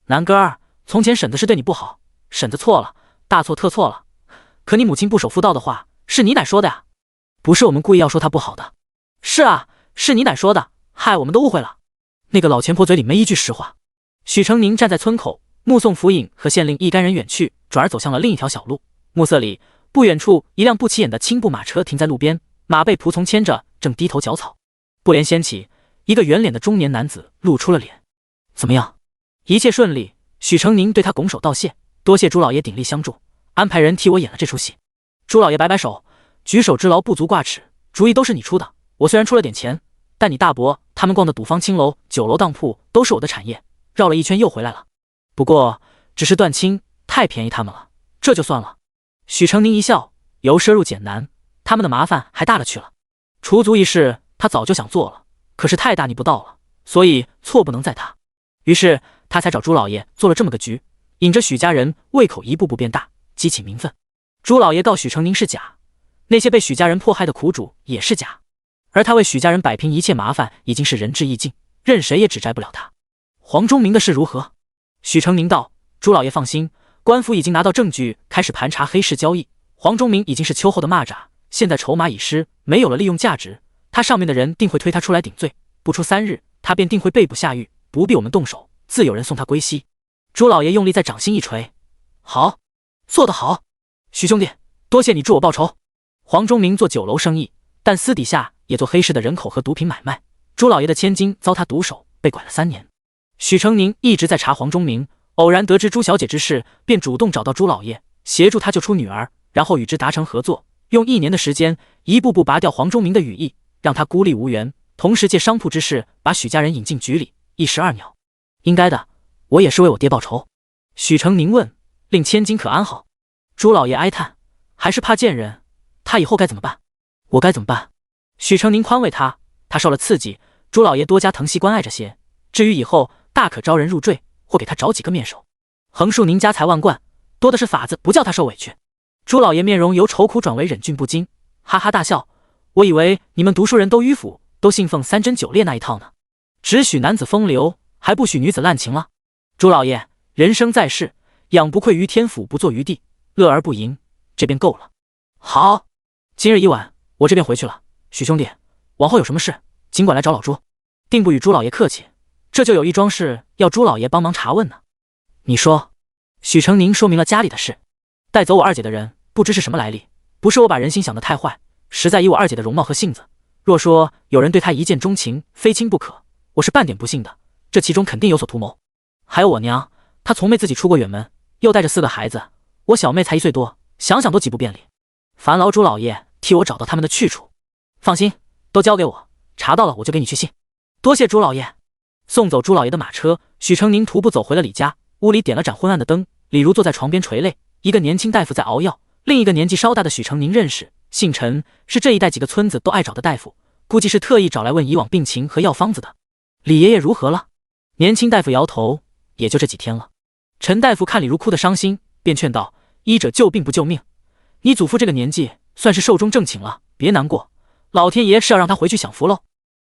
南哥儿，从前婶子是对你不好，婶子错了，大错特错了。可你母亲不守妇道的话，是你奶说的呀，不是我们故意要说她不好的。是啊，是你奶说的，害我们都误会了。那个老钱婆嘴里没一句实话。许成宁站在村口，目送府尹和县令一干人远去，转而走向了另一条小路。暮色里，不远处一辆不起眼的青布马车停在路边，马被仆从牵着，正低头嚼草。布帘掀起，一个圆脸的中年男子露出了脸。怎么样？一切顺利。许成宁对他拱手道谢，多谢朱老爷鼎力相助，安排人替我演了这出戏。朱老爷摆摆手，举手之劳不足挂齿，主意都是你出的，我虽然出了点钱，但你大伯他们逛的赌坊青楼酒楼当铺都是我的产业，绕了一圈又回来了。不过只是断亲，太便宜他们了，这就算了。许成宁一笑，由奢入俭难，他们的麻烦还大了去了。除族一事他早就想做了，可是太大逆不道了，所以错不能在他。于是他才找朱老爷做了这么个局，引着许家人胃口一步步变大，激起民愤。朱老爷告许成宁是假，那些被许家人迫害的苦主也是假，而他为许家人摆平一切麻烦已经是仁至义尽，任谁也指摘不了他。黄忠明的事如何？许成宁道：朱老爷放心，官府已经拿到证据，开始盘查黑市交易。黄忠明已经是秋后的蚂蚱，现在筹码已失，没有了利用价值，他上面的人定会推他出来顶罪，不出3日，他便定会被捕下狱，不必我们动手，自有人送他归西。朱老爷用力在掌心一捶：好，做得好，许兄弟，多谢你助我报仇。黄忠明做酒楼生意，但私底下也做黑市的人口和毒品买卖。朱老爷的千金遭他毒手，被拐了3年。许成宁一直在查黄忠明，偶然得知朱小姐之事，便主动找到朱老爷，协助他救出女儿，然后与之达成合作，用1年的时间，一步步拔掉黄忠明的羽翼，让他孤立无援，同时借商铺之事把许家人引进局里，一石二鸟。应该的，我也是为我爹报仇。许成宁问：令千金可安好？朱老爷哀叹：还是怕见人，他以后该怎么办？我该怎么办？许成宁宽慰他：他受了刺激，朱老爷多加疼惜关爱着些，至于以后，大可招人入赘，或给他找几个面首，横竖您家财万贯，多的是法子，不叫他受委屈。朱老爷面容由愁苦转为忍俊不惊，哈哈大笑：我以为你们读书人都迂腐，都信奉3贞9烈那一套呢，只许男子风流，还不许女子滥情了。朱老爷，人生在世，养不愧于天府，不作于地，乐而不淫，这便够了。好，今日已晚，我这边回去了。许兄弟，往后有什么事，尽管来找老朱，定不与朱老爷客气。这就有一桩事要朱老爷帮忙查问呢。你说。许成宁说明了家里的事。带走我二姐的人不知是什么来历，不是我把人心想得太坏，实在以我二姐的容貌和性子，若说有人对她一见钟情，非亲不可，我是半点不信的，这其中肯定有所图谋。还有我娘，她从没自己出过远门，又带着4个孩子，我小妹才1岁多，想想都极不便利。烦劳朱老爷替我找到他们的去处。放心，都交给我，查到了我就给你去信。多谢朱老爷。送走朱老爷的马车，许成宁徒步走回了李家，屋里点了盏昏暗的灯，李如坐在床边垂泪，一个年轻大夫在熬药，另一个年纪稍大的许成宁认识，姓陈，是这一带几个村子都爱找的大夫，估计是特意找来问以往病情和药方子的。李爷爷如何了？年轻大夫摇头，也就这几天了。陈大夫看李如哭得伤心，便劝道：医者救病不救命。你祖父这个年纪算是寿终正寝了，别难过，老天爷是要让他回去享福喽。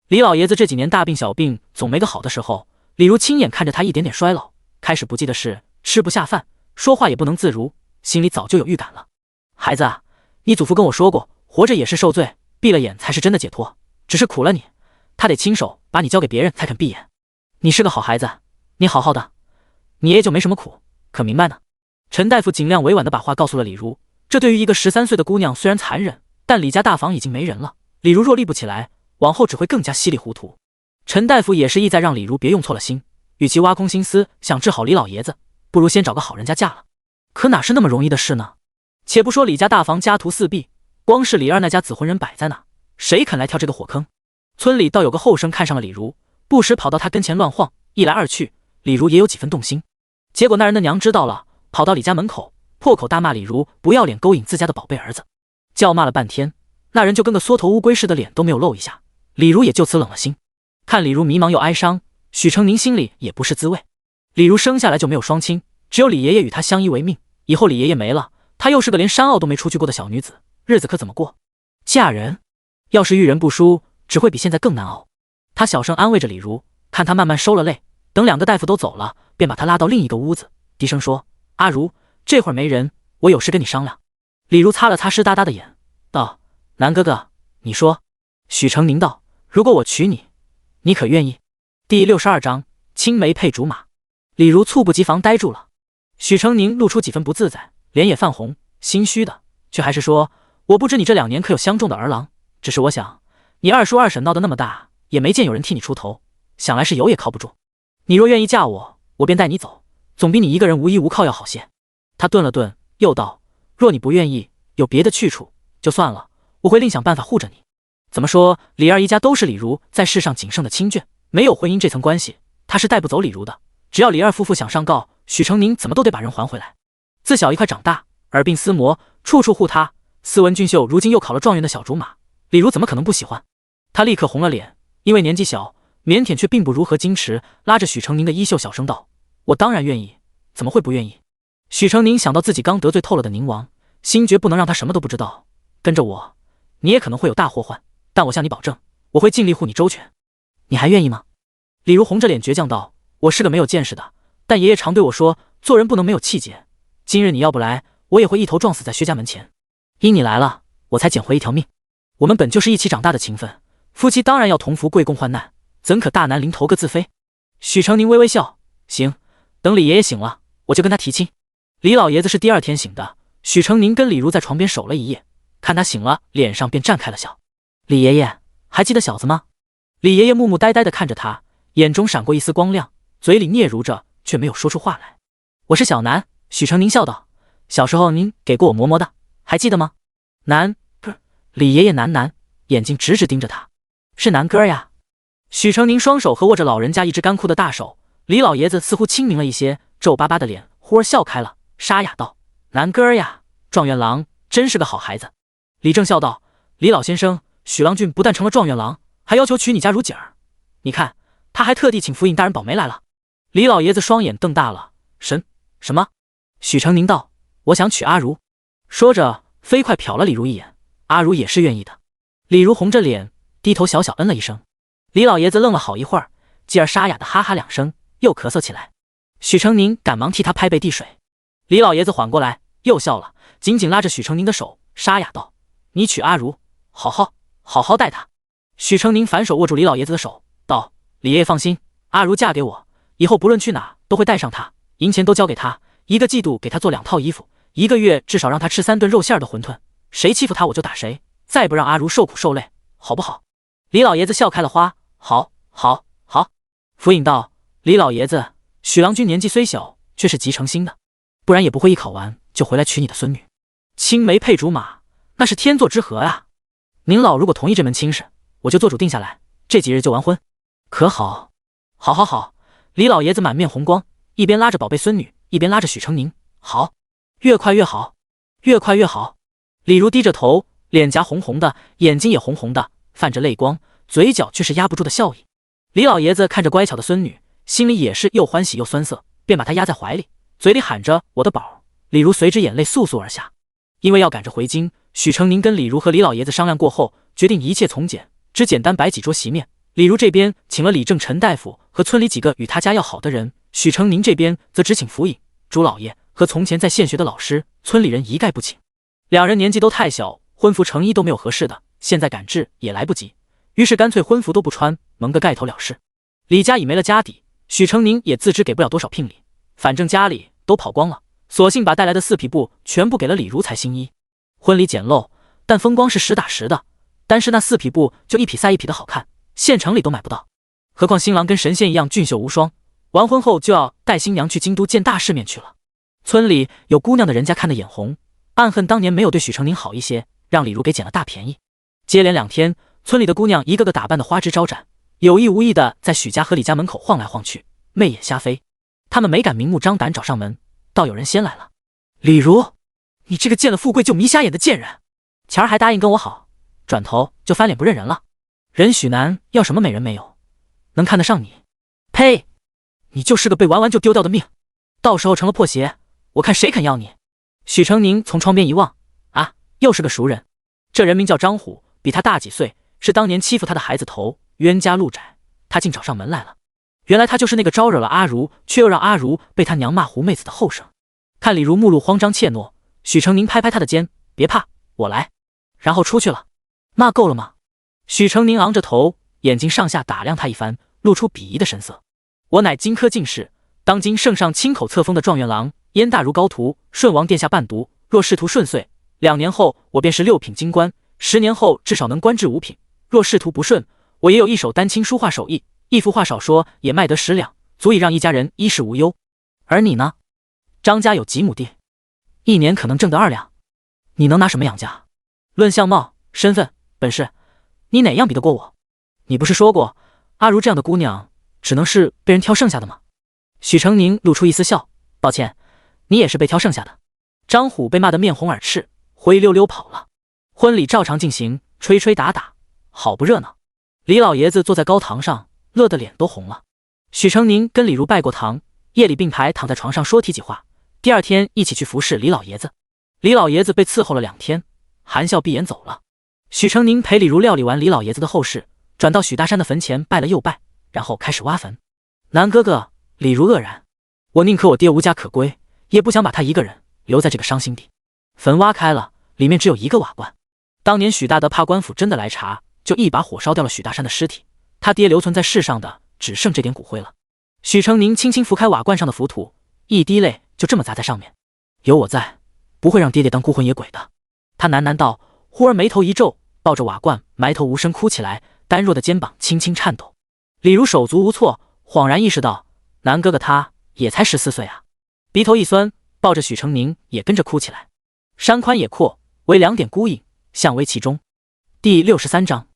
李老爷子这几年大病小病总没个好的时候，李如亲眼看着他一点点衰老，开始不济的是吃不下饭，说话也不能自如，心里早就有预感了。孩子啊，你祖父跟我说过，活着也是受罪，闭了眼才是真的解脱，只是苦了你，他得亲手把你交给别人才肯闭眼。你是个好孩子，你好好的，你爷爷就没什么苦，可明白呢？陈大夫尽量委婉地把话告诉了李如，这对于一个13岁的姑娘虽然残忍，但李家大房已经没人了，李如若立不起来，往后只会更加稀里糊涂。陈大夫也是意在让李如别用错了心，与其挖空心思想治好李老爷子，不如先找个好人家嫁了。可哪是那么容易的事呢？且不说李家大房家徒四壁，光是李二那家子婚人摆在那，谁肯来跳这个火坑？村里倒有个后生看上了李如，不时跑到他跟前乱晃，一来二去，李如也有几分动心。结果那人的娘知道了，跑到李家门口，破口大骂李如不要脸勾引自家的宝贝儿子，叫骂了半天，那人就跟个缩头乌龟似的，脸都没有露一下。李如也就此冷了心。看李如迷茫又哀伤，许成宁心里也不是滋味。李如生下来就没有双亲，只有李爷爷与他相依为命，以后李爷爷没了，她又是个连山坳都没出去过的小女子，日子可怎么过？嫁人要是遇人不淑，只会比现在更难熬。他小声安慰着李如，看他慢慢收了泪，等2个大夫都走了，便把他拉到另一个屋子，低声说：阿如，这会儿没人，我有事跟你商量。李如擦了擦湿哒哒的眼，道：南哥哥，你说。许成宁道：如果我娶你，你可愿意？第62章青梅配竹马。李如猝不及防呆住了。许成宁露出几分不自在，脸也泛红，心虚的却还是说：我不知你这2年可有相中的儿郎，只是我想你二叔二婶闹得那么大，也没见有人替你出头，想来是有也靠不住。你若愿意嫁我，我便带你走，总比你一个人无依无靠要好些。他顿了顿，又道：若你不愿意，有别的去处，就算了，我会另想办法护着你。怎么说，李二一家都是李如在世上仅剩的亲眷，没有婚姻这层关系，他是带不走李如的。只要李二夫妇想上告，许成宁怎么都得把人还回来。自小一块长大，耳鬓厮磨，处处护他。斯文俊秀如今又考了状元的小竹马，李如怎么可能不喜欢？他立刻红了脸，因为年纪小，腼腆却并不如何矜持，拉着许成宁的衣袖小声道：我当然愿意，怎么会不愿意？许成宁想到自己刚得罪透了的宁王，心觉不能让他什么都不知道，跟着我，你也可能会有大祸患，但我向你保证，我会尽力护你周全。你还愿意吗？李如红着脸倔强道：我是个没有见识的，但爷爷常对我说，做人不能没有气节。今日你要不来，我也会一头撞死在薛家门前。因你来了，我才捡回一条命。我们本就是一起长大的情分，夫妻当然要同福贵共患难，怎可大难临头各自飞？许成宁微微笑：行，等李爷爷醒了，我就跟他提亲。李老爷子是第2天醒的，许成宁跟李如在床边守了一夜，看他醒了，脸上便绽开了笑。李爷爷还记得小子吗？李爷爷木木呆呆地看着他，眼中闪过一丝光亮，嘴里嗫嚅着，却没有说出话来。我是小南。许成宁笑道：小时候您给过我磨磨的，还记得吗？南哥。李爷爷喃，眼睛直直盯着他。是南哥呀。许成宁双手合握着老人家一只干枯的大手，李老爷子似乎清明了一些，皱巴巴的脸忽而笑开了，沙哑道：南哥呀，状元郎真是个好孩子。李正笑道：李老先生，许郎君不但成了状元郎，还要求娶你家如锦儿，你看他还特地请府尹大人保媒来了。李老爷子双眼瞪大了，什么？许成宁道：我想娶阿如。说着飞快瞟了李如一眼，阿如也是愿意的。李如红着脸低头小小嗯了一声。李老爷子愣了好一会儿，继而沙哑的哈哈2声，又咳嗽起来。许成宁赶忙替他拍背递水。李老爷子缓过来又笑了，紧紧拉着许成宁的手，沙哑道：你娶阿如，好好待她。许成宁反手握住李老爷子的手，道：李爷爷放心，阿如嫁给我，以后不论去哪都会带上她，银钱都交给她，1个季度给她做2套衣服，1个月至少让她吃3顿肉馅的馄饨，谁欺负她我就打谁，再不让阿如受苦受累，好不好？李老爷子笑开了花：好。府尹道：李老爷子，许郎君年纪虽小，却是极诚心的，不然也不会一考完就回来娶你的孙女。青梅配竹马，那是天作之合啊！您老如果同意这门亲事，我就做主定下来，这几日就完婚，可好？好。李老爷子满面红光，一边拉着宝贝孙女，一边拉着许成宁：好，越快越好。李如低着头，脸颊红红的，眼睛也红红的，泛着泪光，嘴角却是压不住的笑意。李老爷子看着乖巧的孙女，心里也是又欢喜又酸涩，便把她压在怀里，嘴里喊着：我的宝，李如随之眼泪簌簌而下。因为要赶着回京，许成宁跟李如和李老爷子商量过后，决定一切从简，只简单摆几桌席面。李如这边请了李正、陈大夫和村里几个与他家要好的人，许成宁这边则只请府尹、朱老爷和从前在县学的老师，村里人一概不请。两人年纪都太小，婚服成衣都没有合适的，现在赶制也来不及，于是干脆婚服都不穿，蒙个盖头了事。李家已没了家底，许成宁也自知给不了多少聘礼，反正家里都跑光了，索性把带来的4匹布全部给了李如才新衣。婚礼简陋，但风光是实打实的，单是那4匹布就一匹赛一匹的好看，县城里都买不到。何况新郎跟神仙一样俊秀无双，完婚后就要带新娘去京都见大世面去了。村里有姑娘的人家看得眼红，暗恨当年没有对许成宁好一些，让李如给捡了大便宜。接连2天，村里的姑娘一个个打扮得花枝招展，有意无意的在许家和李家门口晃来晃去，媚眼瞎飞。他们没敢明目张胆找上门，倒有人先来了。李如，你这个见了富贵就迷瞎眼的贱人，前儿还答应跟我好，转头就翻脸不认人了。人许南要什么美人没有，能看得上你？呸！你就是个被玩完就丢掉的命，到时候成了破鞋，我看谁肯要你。许成宁从窗边一望，啊，又是个熟人。这人名叫张虎，比他大几岁，是当年欺负他的孩子头，冤家路窄，他竟找上门来了。原来他就是那个招惹了阿如，却又让阿如被他娘骂狐妹子的后生。看李如目露慌张怯懦，许成宁拍拍他的肩，别怕，我来，然后出去了。那够了吗？许成宁昂着头，眼睛上下打量他一番，露出鄙夷的神色。我乃荆轲进士，当今圣上亲口册封的状元郎，燕大儒高徒，顺王殿下伴读，若仕途顺遂，2年后我便是6品京官，10年后至少能官至5品。若仕途不顺，我也有一手丹青书画手艺，1幅画少说也卖得10两，足以让一家人衣食无忧。而你呢？张家有几亩地，1年可能挣得2两，你能拿什么养家？论相貌、身份、本事，你哪样比得过我？你不是说过，阿如这样的姑娘，只能是被人挑剩下的吗？许成宁露出一丝笑，抱歉，你也是被挑剩下的。张虎被骂得面红耳赤，灰溜溜跑了。婚礼照常进行，吹吹打打，好不热闹。李老爷子坐在高堂上，乐得脸都红了。许成宁跟李如拜过堂，夜里并排躺在床上说提几话，第2天一起去服侍李老爷子。李老爷子被伺候了2天，含笑闭眼走了。许成宁陪李如料理完李老爷子的后事，转到许大山的坟前拜了又拜，然后开始挖坟。南哥哥，李如愕然，我宁可我爹无家可归，也不想把他一个人留在这个伤心地。坟挖开了，里面只有一个瓦罐。当年许大德怕官府真的来查，就一把火烧掉了许大山的尸体，他爹留存在世上的只剩这点骨灰了。许成宁轻轻拂开瓦罐上的浮土，一滴泪就这么砸在上面。有我在，不会让爹爹当孤魂野鬼的。他喃喃道，忽而眉头一皱，抱着瓦罐埋头无声哭起来，单弱的肩膀轻轻颤抖。李如手足无措，恍然意识到南哥哥他也才14岁啊，鼻头一酸，抱着许成宁也跟着哭起来。山宽野阔，为2点孤影，相偎其中。第63章，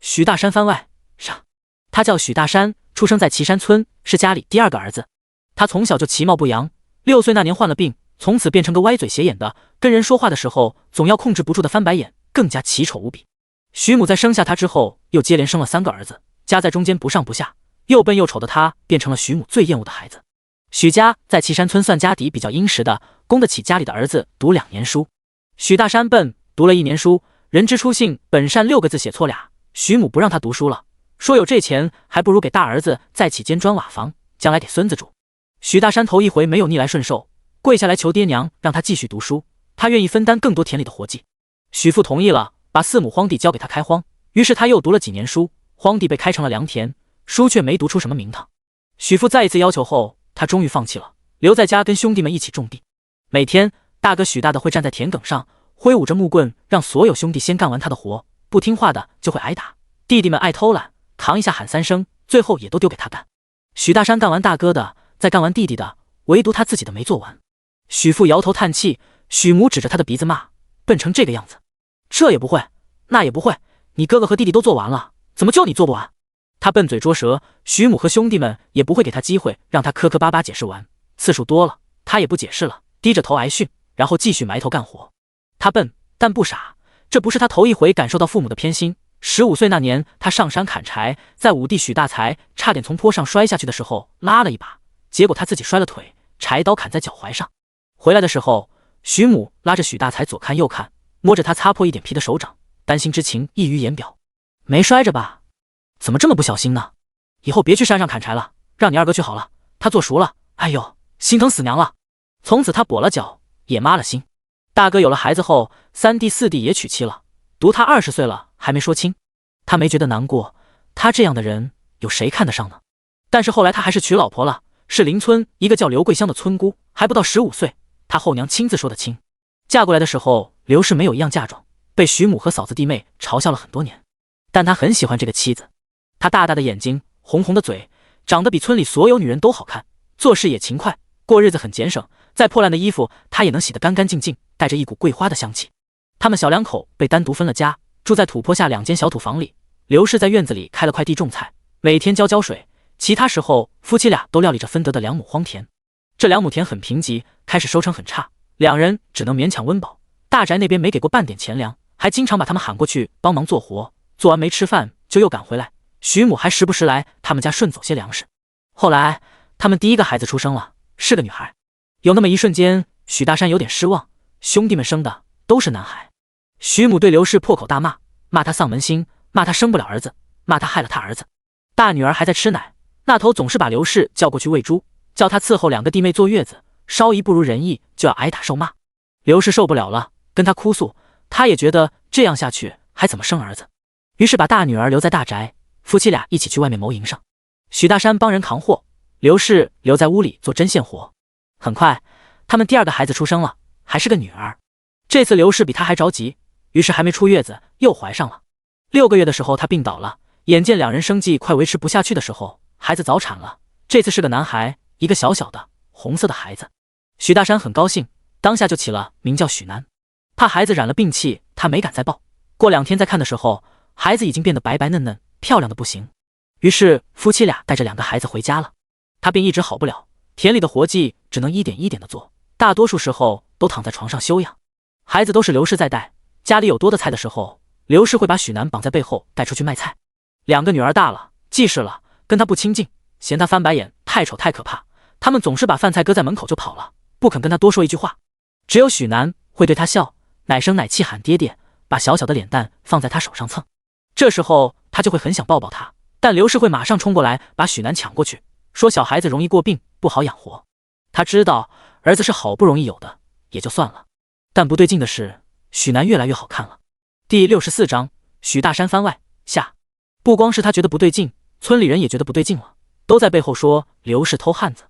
许大山番外上。他叫许大山，出生在岐山村，是家里第2个儿子。他从小就其貌不扬，6岁那年患了病，从此变成个歪嘴斜眼的，跟人说话的时候总要控制不住的翻白眼，更加奇丑无比。许母在生下他之后，又接连生了3个儿子，夹在中间不上不下，又笨又丑的他变成了许母最厌恶的孩子。许家在岐山村算家底比较殷实的，供得起家里的儿子读2年书。许大山笨，读了1年书，人之初性本善6个字写错俩，许母不让他读书了，说有这钱还不如给大儿子再起间砖瓦房，将来给孙子住。许大山头一回没有逆来顺受，跪下来求爹娘让他继续读书，他愿意分担更多田里的活计。许父同意了，把4亩荒地交给他开荒，于是他又读了几年书，荒地被开成了良田，书却没读出什么名堂。许父再一次要求后，他终于放弃了，留在家跟兄弟们一起种地。每天大哥许大的会站在田埂上，挥舞着木棍，让所有兄弟先干完他的活，不听话的就会挨打。弟弟们爱偷懒，扛一下喊3声，最后也都丢给他干。许大山干完大哥的，再干完弟弟的，唯独他自己的没做完。许父摇头叹气，许母指着他的鼻子骂，笨成这个样子，这也不会，那也不会，你哥哥和弟弟都做完了，怎么就你做不完？他笨嘴拙舌，许母和兄弟们也不会给他机会让他磕磕巴巴解释完，次数多了他也不解释了，低着头挨训，然后继续埋头干活。他笨但不傻，这不是他头一回感受到父母的偏心。15岁那年，他上山砍柴，在五弟许大才差点从坡上摔下去的时候拉了一把，结果他自己摔了腿，柴刀砍在脚踝上。回来的时候，徐母拉着许大才左看右看，摸着他擦破一点皮的手掌，担心之情溢于言表。没摔着吧？怎么这么不小心呢？以后别去山上砍柴了，让你二哥去好了，他做熟了。哎呦，心疼死娘了。从此他跛了脚，也麻了心。大哥有了孩子后，3弟4弟也娶妻了，独他20岁了还没说清。他没觉得难过，他这样的人有谁看得上呢？但是后来他还是娶老婆了，是邻村一个叫刘桂香的村姑，还不到15岁，他后娘亲自说的亲。嫁过来的时候，刘氏没有一样嫁妆，被徐母和嫂子弟妹嘲笑了很多年。但他很喜欢这个妻子，她大大的眼睛，红红的嘴，长得比村里所有女人都好看，做事也勤快，过日子很俭省，再破烂的衣服她也能洗得干干净净，带着一股桂花的香气。他们小两口被单独分了家，住在土坡下2间小土房里。刘氏在院子里开了块地种菜，每天浇水，其他时候夫妻俩都料理着分得的2亩荒田。这2亩田很贫瘠，开始收成很差，两人只能勉强温饱。大宅那边没给过半点钱粮，还经常把他们喊过去帮忙做活，做完没吃饭就又赶回来。徐母还时不时来他们家顺走些粮食。后来他们第1个孩子出生了，是个女孩。有那么一瞬间，许大山有点失望，兄弟们生的都是男孩。徐母对刘氏破口大骂，骂他丧门星，骂他生不了儿子，骂他害了他儿子。大女儿还在吃奶，那头总是把刘氏叫过去喂猪，叫他伺候2个弟妹坐月子，稍一不如人意就要挨打受骂。刘氏受不了了，跟他哭诉，他也觉得这样下去还怎么生儿子，于是把大女儿留在大宅，夫妻俩一起去外面谋营生。许大山帮人扛货，刘氏留在屋里做针线活。很快他们第2个孩子出生了，还是个女儿。这次刘氏比他还着急，于是还没出月子又怀上了。6个月的时候他病倒了，眼见2人生计快维持不下去的时候，孩子早产了。这次是个男孩，一个小小的红色的孩子。许大山很高兴，当下就起了名叫许南。怕孩子染了病气，他没敢再抱。过2天再看的时候，孩子已经变得白白嫩嫩，漂亮的不行。于是夫妻俩带着2个孩子回家了。他病一直好不了，田里的活计只能一点一点的做，大多数时候都躺在床上休养。孩子都是刘氏在带，家里有多的菜的时候，刘氏会把许南绑在背后带出去卖菜。2个女儿大了，记事了，跟他不亲近，嫌他翻白眼太丑太可怕，他们总是把饭菜搁在门口就跑了，不肯跟他多说一句话。只有许南会对他笑，奶声奶气喊爹爹，把小小的脸蛋放在他手上蹭。这时候他就会很想抱抱他，但刘氏会马上冲过来把许南抢过去，说小孩子容易过病，不好养活。他知道儿子是好不容易有的，也就算了。但不对劲的是，许南越来越好看了。第64章，许大山番外下。不光是他觉得不对劲，村里人也觉得不对劲了，都在背后说刘氏偷汉子。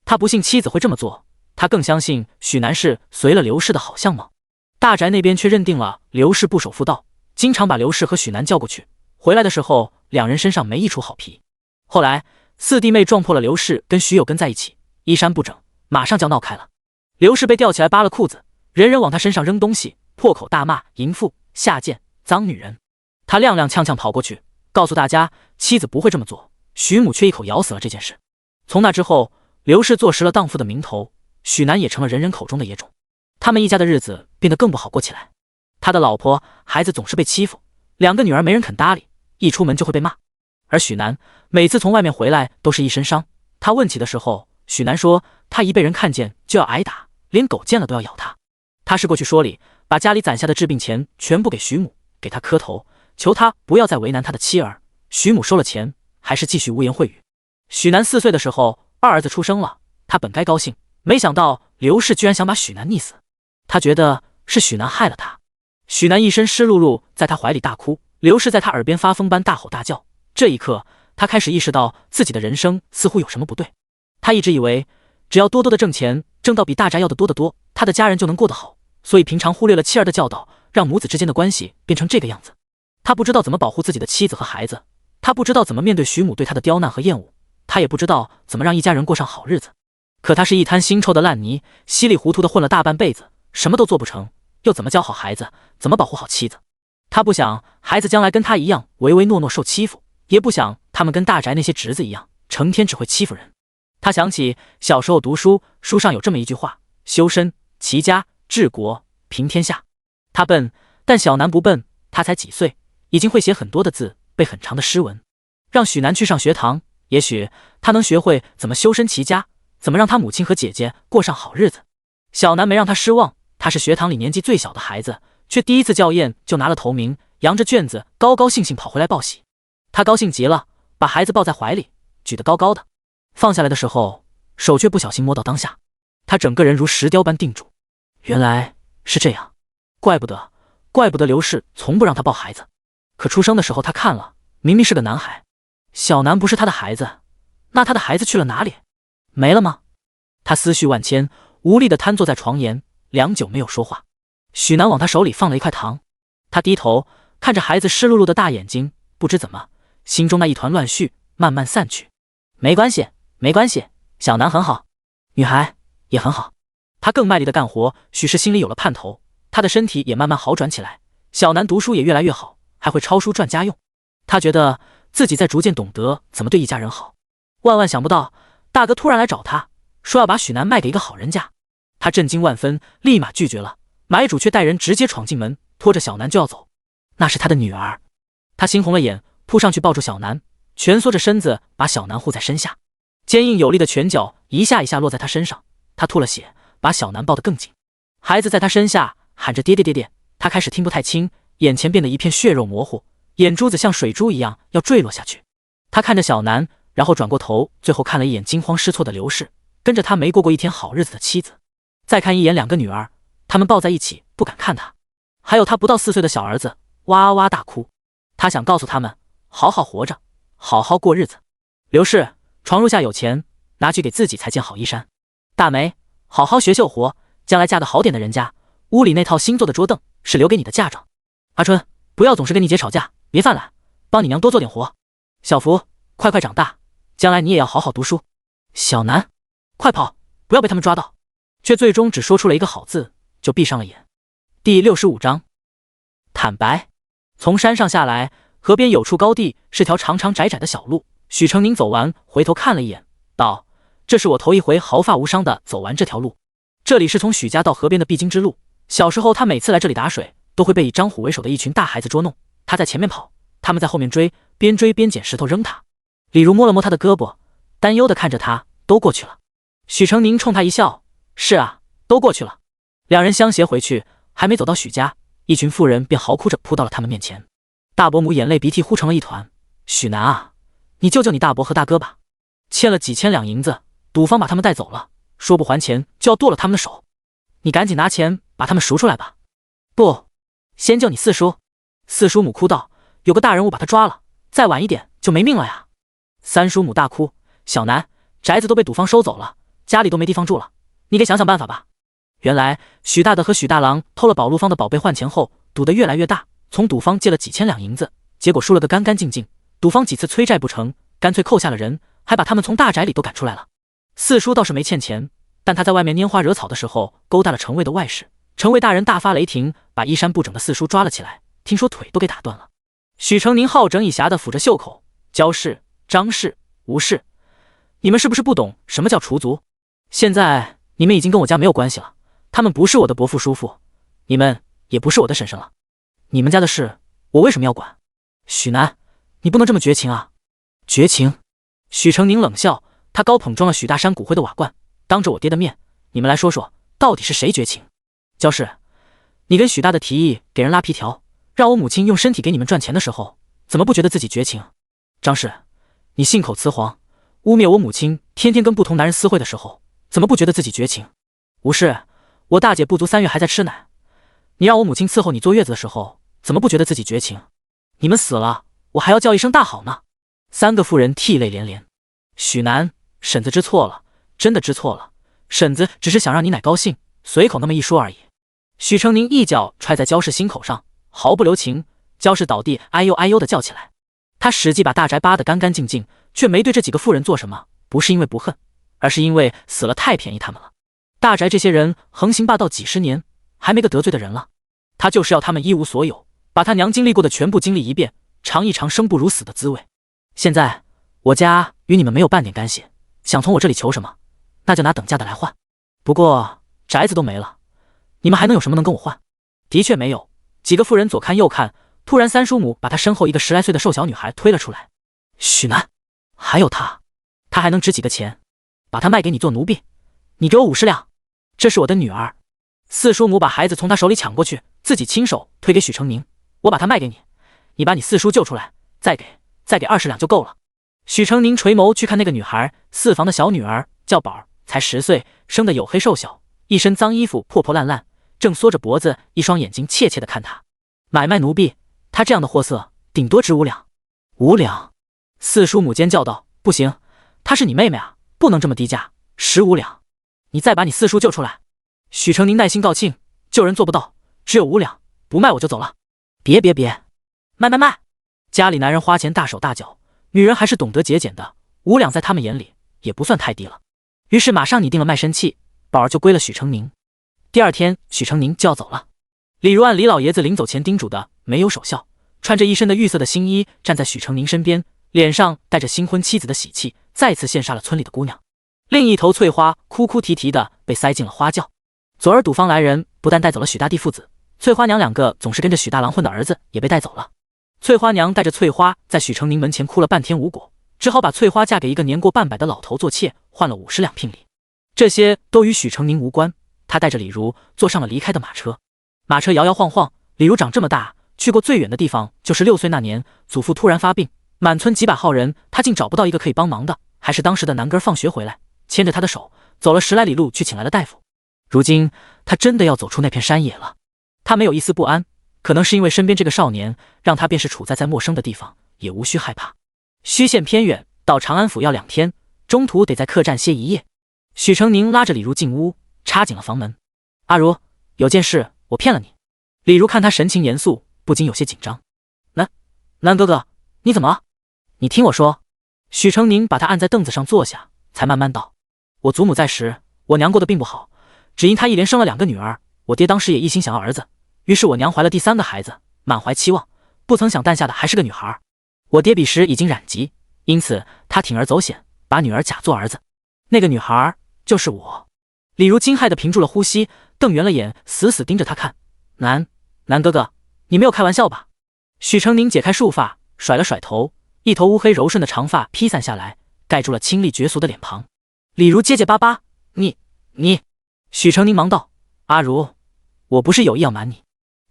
他不信妻子会这么做，他更相信许南是随了刘氏的好相貌。大宅那边却认定了刘氏不守妇道，经常把刘氏和许南叫过去，回来的时候2人身上没一处好皮。后来4弟妹撞破了刘氏跟徐有根在一起，衣衫不整，马上就要闹开了。刘氏被吊起来扒了裤子，人人往他身上扔东西，破口大骂淫妇、下贱、脏女人。他踉踉跄跄跑过去告诉大家妻子不会这么做，徐母却一口咬死了这件事。从那之后，刘氏坐实了荡妇的名头，许南也成了人人口中的野种。他们一家的日子变得更不好过起来。他的老婆孩子总是被欺负，2个女儿没人肯搭理，一出门就会被骂。而许南每次从外面回来都是一身伤，他问起的时候，许南说他一被人看见就要挨打，连狗见了都要咬他。他是过去说理，把家里攒下的治病钱全部给徐母，给他磕头，求他不要再为难他的妻儿。徐母收了钱，还是继续污言秽语。许南4岁的时候，2儿子出生了，他本该高兴，没想到刘氏居然想把许南溺死。他觉得是许南害了他。许南一身湿漉漉，在他怀里大哭，刘氏在他耳边发疯般大吼大叫。这一刻，他开始意识到自己的人生似乎有什么不对。他一直以为只要多多的挣钱，挣到比大宅要的多得多，他的家人就能过得好，所以平常忽略了妻儿的教导，让母子之间的关系变成这个样子。他不知道怎么保护自己的妻子和孩子，他不知道怎么面对徐母对他的刁难和厌恶，他也不知道怎么让一家人过上好日子。可他是一滩腥臭的烂泥，稀里糊涂的混了大半辈子，什么都做不成，又怎么教好孩子，怎么保护好妻子？他不想孩子将来跟他一样唯唯诺诺受欺负，也不想他们跟大宅那些侄子一样，成天只会欺负人。他想起小时候读书，书上有这么一句话：修身、齐家、治国、平天下。他笨，但小南不笨，他才几岁，已经会写很多的字，背很长的诗文。让许南去上学堂，也许他能学会怎么修身齐家，怎么让他母亲和姐姐过上好日子。小南没让他失望，他是学堂里年纪最小的孩子，却第一次校验就拿了头名，扬着卷子高高兴兴跑回来报喜。他高兴极了，把孩子抱在怀里，举得高高的，放下来的时候手却不小心摸到当下，他整个人如石雕般定住。原来是这样，怪不得刘氏从不让他抱孩子。可出生的时候他看了，明明是个男孩。小南不是他的孩子，那他的孩子去了哪里？没了吗？他思绪万千，无力地瘫坐在床沿，良久没有说话。许南往他手里放了一块糖，他低头看着孩子湿漉漉的大眼睛，不知怎么，心中那一团乱絮慢慢散去。没关系，没关系，小南很好，女孩也很好。他更卖力地干活，许是心里有了盼头，他的身体也慢慢好转起来。小南读书也越来越好，还会抄书赚家用。他觉得自己在逐渐懂得怎么对一家人好。万万想不到，大哥突然来找他，说要把许南卖给一个好人家。他震惊万分，立马拒绝了。买主却带人直接闯进门，拖着小南就要走。那是他的女儿。他猩红了眼，扑上去抱住小南，蜷缩着身子把小南护在身下，坚硬有力的拳脚一下一下落在他身上。他吐了血，把小南抱得更紧。孩子在他身下喊着爹爹爹爹，他开始听不太清，眼前变得一片血肉模糊，眼珠子像水珠一样要坠落下去。他看着小南，然后转过头，最后看了一眼惊慌失措的刘氏，跟着他没过过一天好日子的妻子，再看一眼两个女儿，他们抱在一起不敢看他，还有他不到4岁的小儿子哇哇大哭。他想告诉他们好好活着，好好过日子。刘氏，床褥下有钱，拿去给自己裁件好衣衫。大梅，好好学绣活，将来嫁个好点的人家，屋里那套新做的桌凳是留给你的嫁妆。阿春，不要总是跟你姐吵架，别犯懒，帮你娘多做点活。小福，快快长大，将来你也要好好读书。小南，快跑，不要被他们抓到。却最终只说出了一个好字，就闭上了眼。第65章，坦白。从山上下来，河边有处高地，是条长长窄窄的小路。许成宁走完，回头看了一眼，道：“这是我头一回毫发无伤的走完这条路。这里是从许家到河边的必经之路。小时候他每次来这里打水，都会被以张虎为首的一群大孩子捉弄。他在前面跑，他们在后面追边捡石头扔他。”李如摸了摸他的胳膊，担忧地看着他，都过去了。许成宁冲他一笑：“是啊，都过去了。”两人相携回去，还没走到许家，一群妇人便嚎哭着扑到了他们面前。大伯母眼泪鼻涕糊成了一团：“许南啊，你救救你大伯和大哥吧，欠了几千两银子，赌方把他们带走了，说不还钱就要剁了他们的手，你赶紧拿钱把他们赎出来吧。”“不，先救你四叔。”四叔母哭道：“有个大人物把他抓了，再晚一点就没命了呀。”三叔母大哭：“小南，宅子都被赌方收走了，家里都没地方住了，你得想想办法吧。”原来许大德和许大郎偷了宝路坊的宝贝换钱后，赌得越来越大，从赌方借了几千两银子，结果输了个干干净净。赌方几次催债不成，干脆扣下了人，还把他们从大宅里都赶出来了。四叔倒是没欠钱，但他在外面拈花惹草的时候勾搭了程卫的外室，程卫大人大发雷霆，把衣衫不整的四叔抓了起来，听说腿都给打断了。许成宁好整以暇地抚着袖口：“焦氏、张氏、吴氏，你们是不是不懂什么叫除族？现在你们已经跟我家没有关系了，他们不是我的伯父叔父，你们也不是我的婶婶了，你们家的事我为什么要管？许南，你不能这么绝情啊！”“绝情？”许成宁冷笑，他高捧装了许大山骨灰的瓦罐，当着我爹的面，你们来说说，到底是谁绝情？焦氏，你跟许大的提议给人拉皮条，让我母亲用身体给你们赚钱的时候，怎么不觉得自己绝情？张氏，你信口雌黄，污蔑我母亲天天跟不同男人私会的时候，怎么不觉得自己绝情？吴氏，我大姐不足3月还在吃奶，你让我母亲伺候你坐月子的时候，怎么不觉得自己绝情？你们死了，我还要叫一声大好呢。三个妇人涕泪连连。许南，婶子知错了，真的知错了，婶子只是想让你奶高兴，随口那么一说而已。许成宁一脚踹在焦氏心口上，毫不留情，焦氏倒地哎呦哎呦的叫起来。他使计把大宅扒得干干净净，却没对这几个妇人做什么，不是因为不恨，而是因为死了太便宜他们了。大宅这些人横行霸道几十年，还没个得罪的人了，他就是要他们一无所有，把他娘经历过的全部经历一遍，尝一尝生不如死的滋味。现在我家与你们没有半点干系，想从我这里求什么，那就拿等价的来换。不过宅子都没了，你们还能有什么能跟我换？的确没有。几个妇人左看右看，突然三叔母把他身后一个10来岁的瘦小女孩推了出来。许南，还有他还能值几个钱？把他卖给你做奴婢，你给我50两。这是我的女儿。四叔母把孩子从他手里抢过去，自己亲手推给许成宁，我把她卖给你，你把你四叔救出来，再给20两就够了。许成宁垂眸去看那个女孩，四房的小女儿叫宝，才10岁，生得黝黑瘦小，一身脏衣服破破烂烂，正缩着脖子，一双眼睛怯怯地看他。买卖奴婢，他这样的货色顶多值5两。5两！四叔母尖叫道：不行，她是你妹妹啊，不能这么低价，15两。你再把你四叔救出来。许成宁耐心告罄，救人做不到，只有5两，不卖我就走了。别，卖！家里男人花钱大手大脚，女人还是懂得节俭的，5两在他们眼里也不算太低了。于是马上拟定了卖身契，宝儿就归了许成宁。第二天许成宁就要走了，李如按李老爷子临走前叮嘱的没有守孝，穿着一身的玉色的新衣站在许成宁身边，脸上带着新婚妻子的喜气，再次羡煞了村里的姑娘。另一头翠花哭哭啼啼的被塞进了花轿。昨儿赌坊来人不但带走了许大弟父子，翠花娘2个总是跟着许大郎混的儿子也被带走了。翠花娘带着翠花在许成宁门前哭了半天无果，只好把翠花嫁给一个年过半百的老头做妾，换了50两聘礼。这些都与许成宁无关，他带着李如坐上了离开的马车。马车摇摇晃晃，李如长这么大，去过最远的地方就是6岁那年，祖父突然发病，满村几百号人，他竟找不到一个可以帮忙的，还是当时的南哥放学回来，牵着他的手走了10来里路去请来了大夫。如今他真的要走出那片山野了，他没有一丝不安，可能是因为身边这个少年让他便是处在陌生的地方也无需害怕。虚县偏远，到长安府要2天，中途得在客栈歇1夜。许成宁拉着李如进屋，插紧了房门。阿如，有件事我骗了你。李如看他神情严肃，不禁有些紧张。南哥哥，你怎么了？你听我说。许成宁把他按在凳子上坐下，才慢慢道：我祖母在时，我娘过得并不好，只因她一连生了2个女儿，我爹当时也一心想要儿子，于是我娘怀了第3个孩子，满怀期望，不曾想诞下的还是个女孩。我爹彼时已经染疾，因此他铤而走险，把女儿假作儿子。那个女孩就是我。李如惊骇地屏住了呼吸，瞪圆了眼，死死盯着他看。南哥哥，你没有开玩笑吧？许成宁解开束发，甩了甩头，一头乌黑柔顺的长发披散下来，盖住了清丽绝俗的脸庞。李如结结巴巴：你……许成宁忙道：阿如，我不是有意要瞒你，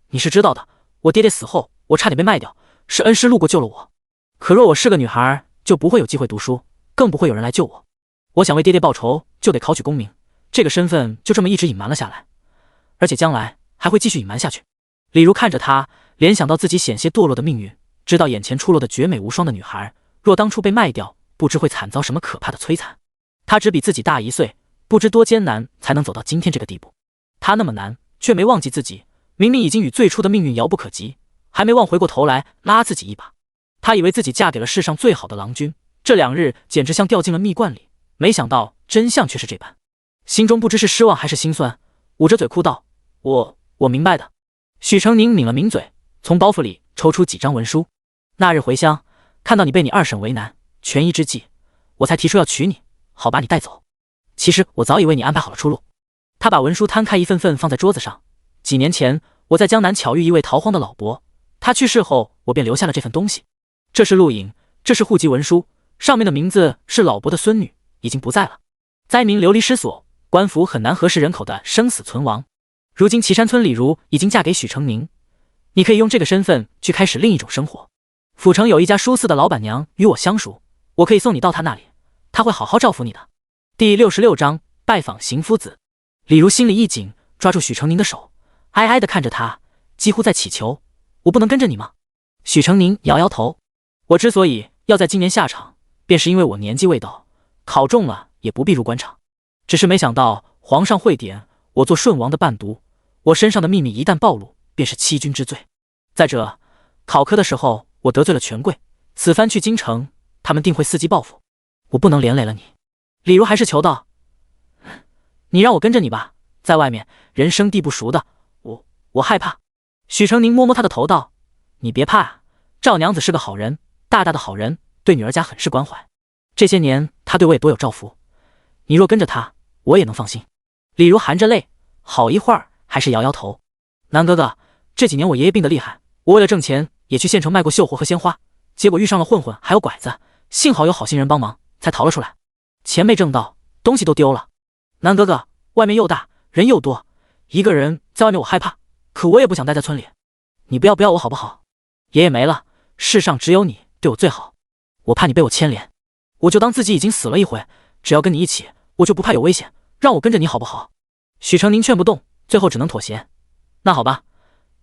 你是知道的，我爹爹死后，我差点被卖掉，是恩师路过救了我。可若我是个女孩，就不会有机会读书，更不会有人来救我。我想为爹爹报仇，就得考取功名，这个身份就这么一直隐瞒了下来，而且将来还会继续隐瞒下去。李如看着他，联想到自己险些堕落的命运，知道眼前出落的绝美无双的女孩，若当初被卖掉，不知会惨遭什么可怕的摧残。她只比自己大1岁，不知多艰难才能走到今天这个地步。她那么难，却没忘记自己，明明已经与最初的命运遥不可及，还没忘回过头来拉自己一把。她以为自己嫁给了世上最好的郎君，这2日简直像掉进了蜜罐里，没想到真相却是这般，心中不知是失望还是心酸，捂着嘴哭道：我明白的。许成宁抿了抿嘴，从包袱里抽出几张文书。那日回乡，看到你被你2婶为难，权宜之计，我才提出要娶你，好把你带走。其实我早已为你安排好了出路。他把文书摊开一份份放在桌子上。几年前，我在江南巧遇一位逃荒的老伯，他去世后，我便留下了这份东西。这是录影，这是户籍文书，上面的名字是老伯的孙女，已经不在了。灾民流离失所，官府很难核实人口的生死存亡。如今岐山村李如已经嫁给许成宁，你可以用这个身份去开始另一种生活。府城有一家书肆的老板娘与我相熟，我可以送你到她那里，她会好好照拂你的。第66章拜访邢夫子。李如心里一紧，抓住许成宁的手，哀哀地看着他，几乎在祈求：我不能跟着你吗？许成宁摇摇头：我之所以要在今年下场，便是因为我年纪未到，考中了也不必入官场。只是没想到皇上会点我做顺王的伴读，我身上的秘密一旦暴露，便是欺君之罪。再者，考科的时候我得罪了权贵，此番去京城，他们定会伺机报复，我不能连累了你。李如还是求道：你让我跟着你吧，在外面人生地不熟的，我害怕。许成宁摸摸他的头道：你别怕啊，赵娘子是个好人，大大的好人，对女儿家很是关怀，这些年她对我也多有照拂，你若跟着她，我也能放心。李如含着泪，好一会儿还是摇摇头：南哥哥，这几年我爷爷病得厉害，我为了挣钱也去县城卖过绣货和鲜花，结果遇上了混混还有拐子，幸好有好心人帮忙才逃了出来，钱没挣到，东西都丢了。南哥哥，外面又大，人又多，一个人在外面我害怕，可我也不想待在村里。你不要我好不好？爷爷没了，世上只有你对我最好，我怕你被我牵连，我就当自己已经死了一回，只要跟你一起，我就不怕有危险，让我跟着你好不好？许成宁劝不动，最后只能妥协。那好吧，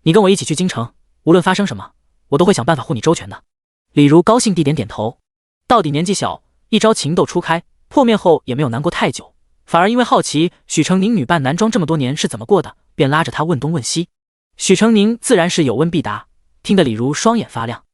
你跟我一起去京城，无论发生什么，我都会想办法护你周全的。李如高兴地点点头，到底年纪小，一朝情窦初开，破灭后也没有难过太久，反而因为好奇许成宁女扮男装这么多年是怎么过的，便拉着他问东问西。许成宁自然是有问必答，听得李如双眼发亮。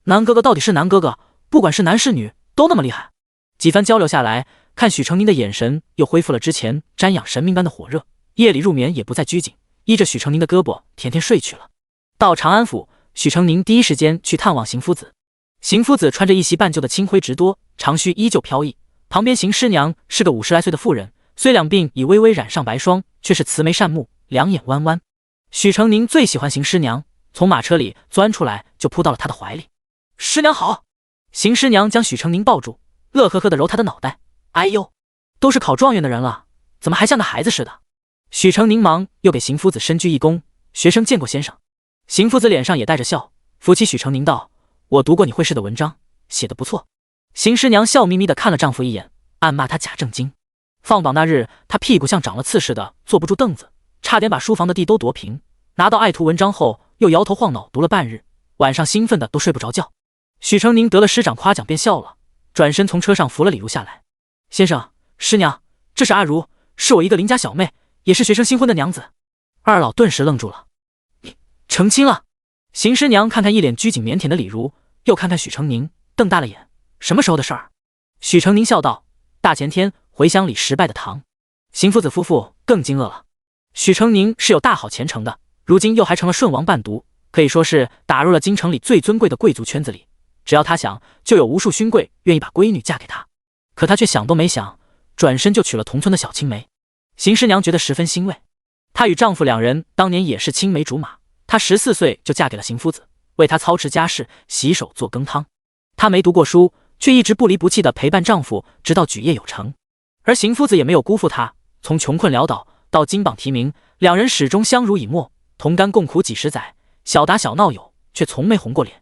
南哥哥到底是南哥哥，不管是男是女都那么厉害。几番交流下来，看许成宁的眼神又恢复了之前瞻仰神明般的火热，夜里入眠也不再拘谨，依着许成宁的胳膊甜甜睡去了。到长安府，许成宁第一时间去探望邢夫子。邢夫子穿着一袭半旧的青灰直多，长须依旧飘逸，旁边邢师娘是个50来岁的妇人，虽两鬓已微微染上白霜，却是慈眉善目，两眼弯弯。许成宁最喜欢邢师娘，从马车里钻出来就扑到了她的怀里。师娘好！邢师娘将许成宁抱住，乐呵呵地揉他的脑袋。哎呦，都是考状元的人了，怎么还像个孩子似的？许成宁忙又给邢夫子深鞠一躬，学生见过先生。邢夫子脸上也带着笑，扶起许成宁道：我读过你会试的文章，写得不错。邢师娘笑眯眯地看了丈夫一眼，暗骂他假正经。放榜那日，她屁股像长了刺似的，坐不住凳子，差点把书房的地都夺平。拿到爱徒文章后，又摇头晃脑读了半日，晚上兴奋的都睡不着觉。许成宁得了师长夸奖，便笑了，转身从车上扶了李如下来。先生，师娘，这是阿如，是我一个邻家小妹，也是学生新婚的娘子。二老顿时愣住了。你成亲了？邢师娘看看一脸拘谨腼腆的李如，又看看许成宁，瞪大了眼。什么时候的事儿？许成宁笑道：大前天回乡里10拜的堂。邢夫子夫妇更惊愕了。许成宁是有大好前程的，如今又还成了顺王伴读，可以说是打入了京城里最尊贵的贵族圈子里。只要他想，就有无数勋贵愿意把闺女嫁给他。可他却想都没想，转身就娶了同村的小青梅。邢师娘觉得十分欣慰，她与丈夫两人当年也是青梅竹马，她14岁就嫁给了邢夫子，为他操持家事，洗手做羹汤。她没读过书，却一直不离不弃地陪伴丈夫，直到举业有成。而邢夫子也没有辜负她，从穷困潦倒到金榜题名，两人始终相濡以沫，同甘共苦几十载，小打小闹有，却从没红过脸。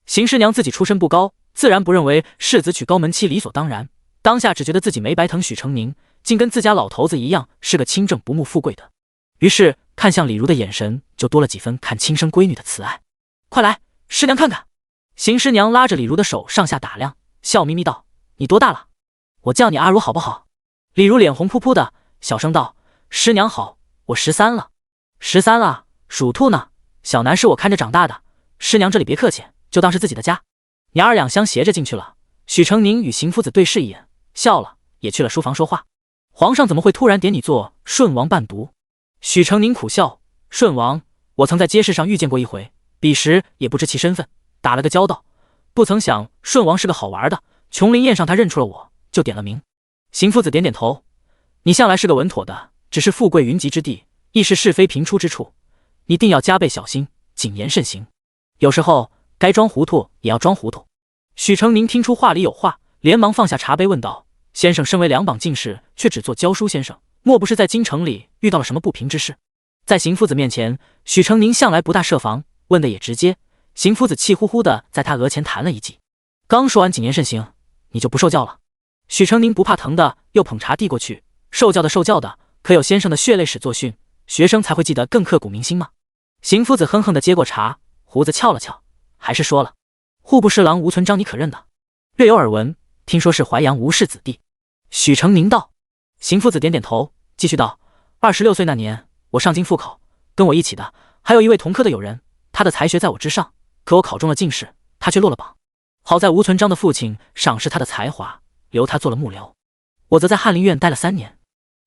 邢师娘自己出身不高，自然不认为世子娶高门妻理所当然，当下只觉得自己没白疼许成宁，竟跟自家老头子一样是个清正不慕富贵的，于是看向李如的眼神就多了几分看亲生闺女的慈爱。快来，师娘看看。邢师娘拉着李如的手上下打量，笑眯眯道：你多大了？我叫你阿如好不好？李如脸红扑扑的，小声道：师娘好，我13了。13了？属兔呢？小男是我看着长大的，师娘这里别客气，就当是自己的家。娘儿俩相携着进去了。许成宁与邢夫子对视一眼，笑了，也去了书房说话。皇上怎么会突然点你做顺王伴读？许成宁苦笑：顺王，我曾在街市上遇见过一回，彼时也不知其身份，打了个交道，不曾想顺王是个好玩的，琼林宴上他认出了我，就点了名。邢夫子点点头：你向来是个稳妥的，只是富贵云集之地，亦是是非频出之处，你定要加倍小心，谨言慎行。有时候该装糊涂也要装糊涂。许成宁听出话里有话，连忙放下茶杯问道：先生身为两榜进士，却只做教书先生，莫不是在京城里遇到了什么不平之事？在邢夫子面前，许成宁向来不大设防，问的也直接。邢夫子气呼呼的在他额前弹了一记，刚说完谨言慎行，你就不受教了。许成宁不怕疼的又捧茶递过去，受教的受教的，可有先生的血泪史作训，学生才会记得更刻骨铭心吗？邢夫子哼哼的接过茶，胡子翘了翘，还是说了：户部侍郎吴存璋你可认得？略有耳闻，听说是淮阳吴氏子弟。许成宁道。邢夫子点点头，继续道：26岁那年，我上京复考，跟我一起的还有一位同科的友人，他的才学在我之上，可我考中了进士，他却落了榜。好在吴存璋的父亲赏识他的才华，留他做了幕僚，我则在翰林院待了3年。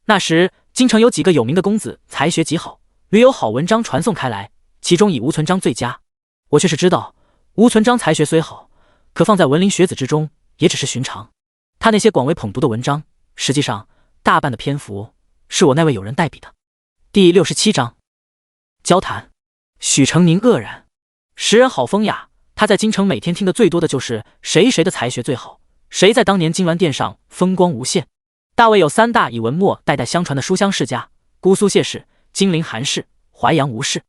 那时京城有几个有名的公子，才学极好，屡有好文章传颂开来，其中以吴存璋最佳。我却是知道，吴存璋才学虽好，可放在文林学子之中也只是寻常。他那些广为捧读的文章，实际上大半的篇幅是我那位友人代笔的。第67章交谈。许成宁愕然，识人好风雅，他在京城每天听的最多的就是谁的才学最好，谁在当年金銮殿上风光无限。大魏有3大以文墨代代相传的书香世家，姑苏谢氏、金陵韩氏、淮阳吴氏。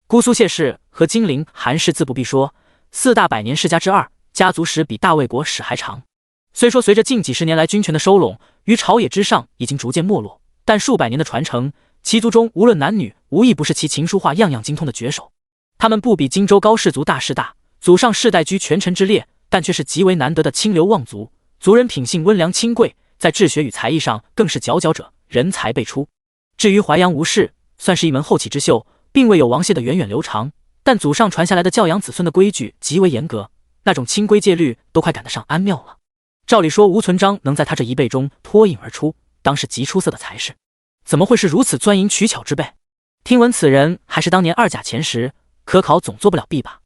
姑苏谢氏和金陵韩氏自不必说，四大百年世家之二，家族史比大魏国史还长。虽说随着近几十年来军权的收拢，于朝野之上已经逐渐没落，但数百年的传承，其族中无论男女，无一不是其琴书画样样精通的绝手。他们不比荆州高氏族大势大，祖上世代居权臣之列，但却是极为难得的清流望族。族人品性温良清贵，在治学与才艺上更是佼佼者，人才辈出。至于淮阳吴氏，算是一门后起之秀，并未有王谢的源远流长，但祖上传下来的教养子孙的规矩极为严格，那种清规戒律都快赶得上安庙了。照理说吴存璋能在他这一辈中脱颖而出，当是极出色的才是，怎么会是如此钻营取巧之辈？听闻此人还是当年二甲前时，可考总做不了弊吧？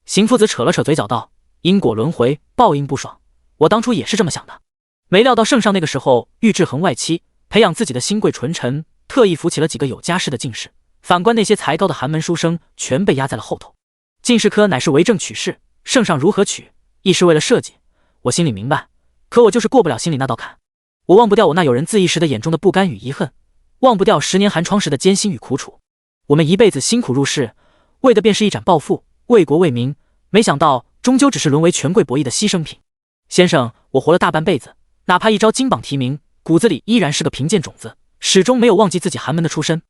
邢夫子扯了扯嘴角道：因果轮回，报应不爽，我当初也是这么想的，没料到圣上那个时候欲制衡外戚，培养自己的新贵纯臣，特意扶起了几个有家室的进士，反观那些才高的寒门书生全被压在了后头。进士科乃是为政取士，圣上如何取，亦是为了设计，我心里明白，可我就是过不了心里那道坎。我忘不掉我那有人自缢时的眼中的不甘与遗恨，忘不掉10年寒窗时的艰辛与苦楚。我们一辈子辛苦入仕，为的便是一展抱负，为国为民，没想到终究只是沦为权贵博弈的牺牲品。先生，我活了大半辈子，哪怕一朝金榜题名，骨子里依然是个贫贱种子，始终没有忘记自己寒门的出身，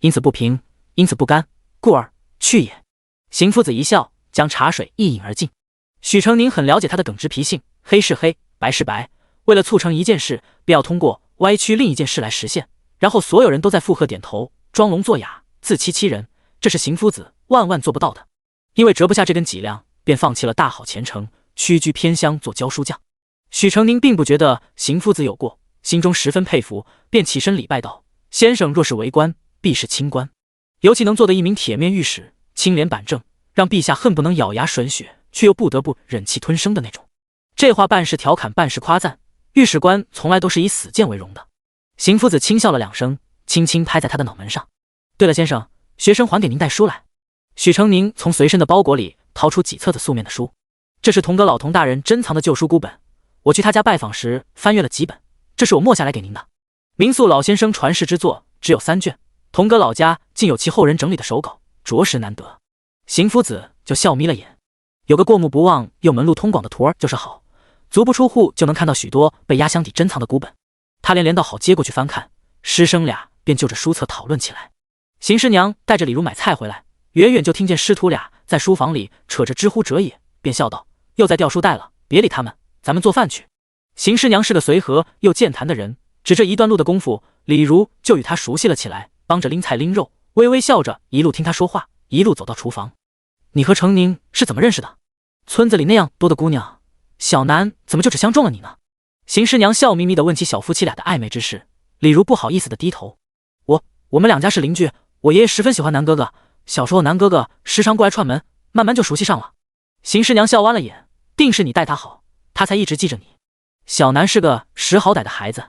因此不平，因此不甘，故而去也。邢夫子一笑，将茶水一饮而尽。许成宁很了解他的耿直脾性，黑是黑，白是白，为了促成一件事，便要通过歪曲另一件事来实现，然后所有人都在附和点头，装聋作哑，自欺欺人，这是邢夫子万万做不到的。因为折不下这根脊梁，便放弃了大好前程，屈居偏乡做教书匠。许成宁并不觉得邢夫子有过，心中十分佩服，便起身礼拜道：先生若是为官，必是清官，尤其能做得一名铁面御史，清廉板正，让陛下恨不能咬牙吮血，却又不得不忍气吞声的那种。这话半是调侃，半是夸赞，御史官从来都是以死谏为荣的。邢夫子轻笑了2声，轻轻拍在他的脑门上。对了，先生，学生还给您带书来。许成宁从随身的包裹里掏出几册子素面的书，这是童阁老童大人珍藏的旧书孤本，我去他家拜访时翻阅了几本，这是我默下来给您的。民宿老先生传世之作只有3卷，童阁老家竟有其后人整理的手稿，着实难得。邢夫子就笑眯了眼，有个过目不忘又门路通广的徒儿就是好，足不出户就能看到许多被压箱底珍藏的古本。他连到好接过去翻看，师生俩便就着书册讨论起来。邢师娘带着李如买菜回来，远远就听见师徒俩在书房里扯着知乎者也，便笑道：又在掉书袋了，别理他们，咱们做饭去。邢师娘是个随和又健谈的人，只这一段路的功夫，李如就与他熟悉了起来，帮着拎菜拎肉，微微笑着一路听他说话，一路走到厨房。你和程宁是怎么认识的？村子里那样多的姑娘，小南怎么就只相中了你呢？邢师娘笑眯眯地问起小夫妻俩的暧昧之事，李如不好意思地低头。我们两家是邻居，我爷爷十分喜欢南哥哥，小时候南哥哥时常过来串门，慢慢就熟悉上了。邢师娘笑弯了眼，定是你待他好，他才一直记着你。小南是个识好歹的孩子，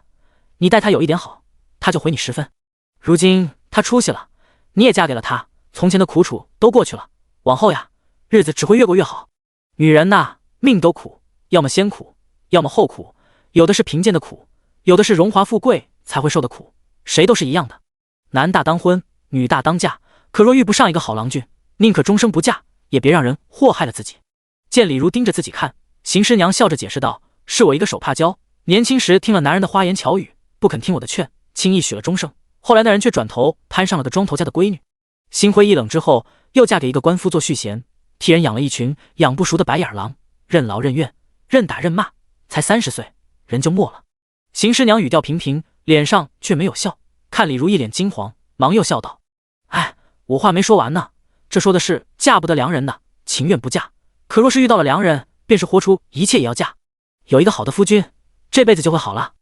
你待他有一点好，他就回你10分。如今他出息了，你也嫁给了他，从前的苦楚都过去了，往后呀，日子只会越过越好。女人呐，命都苦，要么先苦，要么后苦，有的是贫贱的苦，有的是荣华富贵才会受的苦，谁都是一样的。男大当婚，女大当嫁，可若遇不上一个好郎君，宁可终生不嫁，也别让人祸害了自己。见李如盯着自己看，邢师娘笑着解释道：是我一个手帕交，年轻时听了男人的花言巧语，不肯听我的劝，轻易许了终生，后来那人却转头攀上了个庄头家的闺女，心灰意冷之后，又嫁给一个官夫做续弦，替人养了一群养不熟的白眼狼，任劳任怨，任打任骂，才30岁，人就没了。邢师娘语调平平，脸上却没有笑，看李如一脸惊惶，忙又笑道：哎，我话没说完呢，这说的是嫁不得良人的，情愿不嫁，可若是遇到了良人，便是豁出一切也要嫁，有一个好的夫君，这辈子就会好了。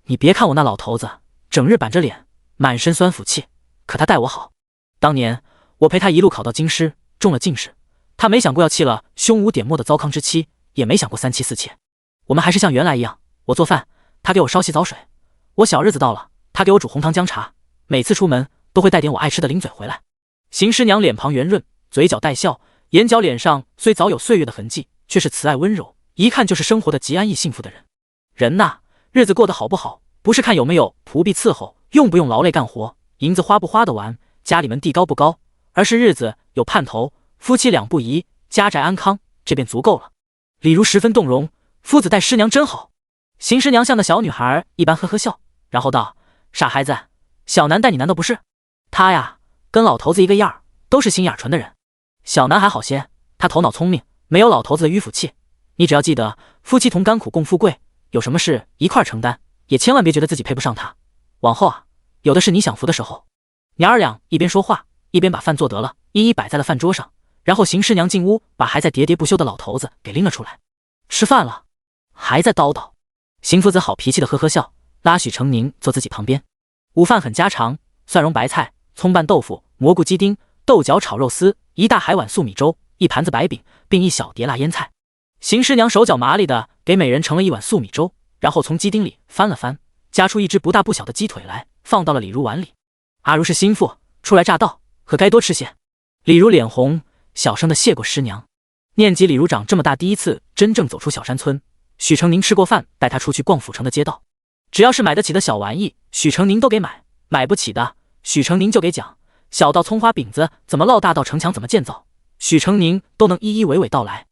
你别看我那老头子整日板着脸，满身酸腐气，可他待我好。当年我陪他一路考到京师，中了进士，他没想过要弃了胸无点墨的糟糠之妻，也没想过3妻4妾，我们还是像原来一样，我做饭，他给我烧洗澡水，我小日子到了，他给我煮红糖姜茶，每次出门都会带点我爱吃的零嘴回来。邢师娘脸庞圆润，嘴角带笑，眼角脸上虽早有岁月的痕迹，却是慈爱温柔，一看就是生活的极安逸幸福的人。人呐，日子过得好不好，不是看有没有仆婢伺候，用不用劳累干活，银子花不花得完，家里门地高不高，而是日子有盼头，夫妻两不疑，家宅安康，这便足够了。李如十分动容，夫子待师娘真好。邢师娘像个小女孩一般呵呵笑，然后道：傻孩子，小南待你难道不是？他呀，跟老头子一个样儿，都是心眼纯的人。小南还好些，他头脑聪明，没有老头子的迂腐气。你只要记得，夫妻同甘苦共富贵，有什么事一块承担，也千万别觉得自己配不上他。往后啊，有的是你享福的时候。娘儿俩一边说话，一边把饭做得了，一一摆在了饭桌上。然后邢师娘进屋，把还在喋喋不休的老头子给拎了出来。吃饭了，还在叨叨。邢夫子好脾气的呵呵笑，拉许成宁坐自己旁边。午饭很家常，蒜蓉白菜、葱拌豆腐、蘑菇鸡丁、豆角炒肉丝，一大海碗素米粥，一盘子白饼，并一小碟辣腌菜。邢师娘手脚麻利的给每人盛了一碗素米粥，然后从鸡丁里翻了翻，夹出一只不大不小的鸡腿来，放到了李如碗里。阿如是心腹，初来乍到，可该多吃些。李如脸红，小声的谢过师娘。念及李如长这么大第一次真正走出小山村，许成宁吃过饭带他出去逛府城的街道，只要是买得起的小玩意，许成宁都给买，买不起的许成宁就给讲，小到葱花饼子怎么烙，大到城墙怎么建造，许成宁都能一一娓娓道来。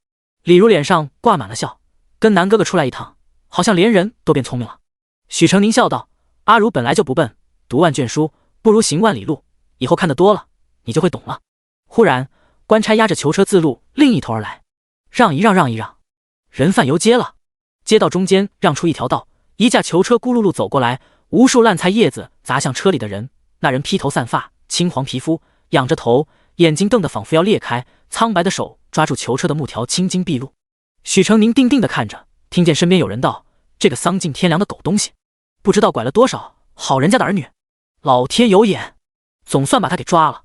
李如脸上挂满了笑，跟南哥哥出来一趟，好像连人都变聪明了。许成宁笑道：阿如本来就不笨，读万卷书不如行万里路，以后看得多了，你就会懂了。忽然官差押着囚车自路另一头而来，让一让，让一让，人犯游街了。街道中间让出一条道，一架囚车咕噜噜走过来，无数烂菜叶子砸向车里的人。那人披头散发，青黄皮肤，仰着头，眼睛瞪得仿佛要裂开，苍白的手抓住囚车的木条，青筋毕露。许成宁定定地看着，听见身边有人道：这个丧尽天良的狗东西，不知道拐了多少好人家的儿女，老天有眼，总算把他给抓了。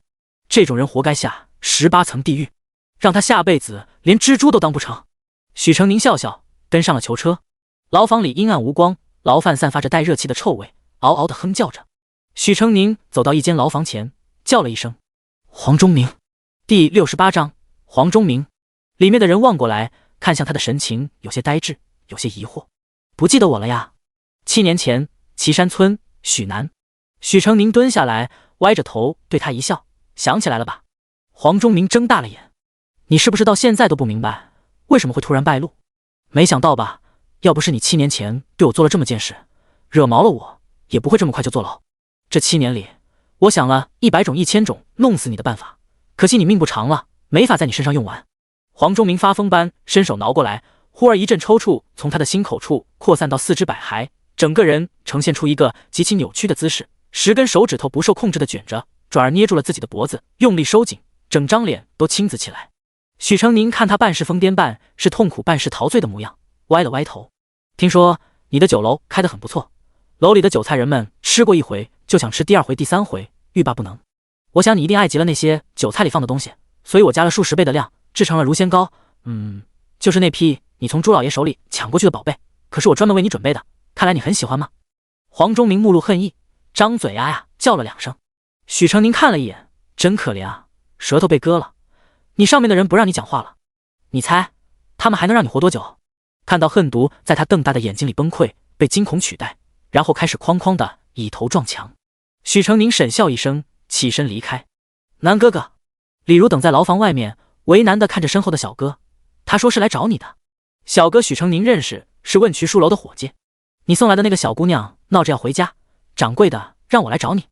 这种人活该下18层地狱，让他下辈子连蜘蛛都当不成。许成宁笑笑，跟上了囚车。牢房里阴暗无光，牢犯散发着带热气的臭味，嗷嗷地哼叫着。许成宁走到一间牢房前，叫了一声：黄忠明。第68章黄忠明。里面的人望过来，看向他的神情有些呆滞，有些疑惑。不记得我了呀？7年前岐山村许南。许成宁蹲下来，歪着头对他一笑：想起来了吧？黄忠明睁大了眼：你是不是到现在都不明白为什么会突然败露？没想到吧？要不是你7年前对我做了这么件事，惹毛了我，也不会这么快就坐牢。这7年里，我想了100种1000种弄死你的办法，可惜你命不长了，没法在你身上用完。黄忠明发疯般伸手挠过来，忽而一阵抽搐从他的心口处扩散到四肢百骸，整个人呈现出一个极其扭曲的姿势，10根手指头不受控制地卷着，转而捏住了自己的脖子，用力收紧，整张脸都青紫起来。许成宁看他半是疯癫，半是痛苦，半是陶醉的模样，歪了歪头：听说你的酒楼开得很不错，楼里的韭菜人们吃过一回就想吃第2回第3回，欲罢不能。我想你一定爱极了那些韭菜里放的东西，所以我加了数10倍的量，制成了如仙糕。就是那批你从朱老爷手里抢过去的宝贝，可是我专门为你准备的，看来你很喜欢吗？黄忠明目露恨意，张嘴呀叫了2声。许成宁看了一眼，真可怜啊，舌头被割了。你上面的人不让你讲话了，你猜他们还能让你活多久？看到恨毒在他瞪大的眼睛里崩溃，被惊恐取代，然后开始哐哐的以头撞墙。许成宁沈笑一声，起身离开。南哥哥。李如等在牢房外面，为难的看着身后的小哥，他说是来找你的。小哥许成宁认识，是问渠书楼的伙计。你送来的那个小姑娘闹着要回家，掌柜的让我来找你。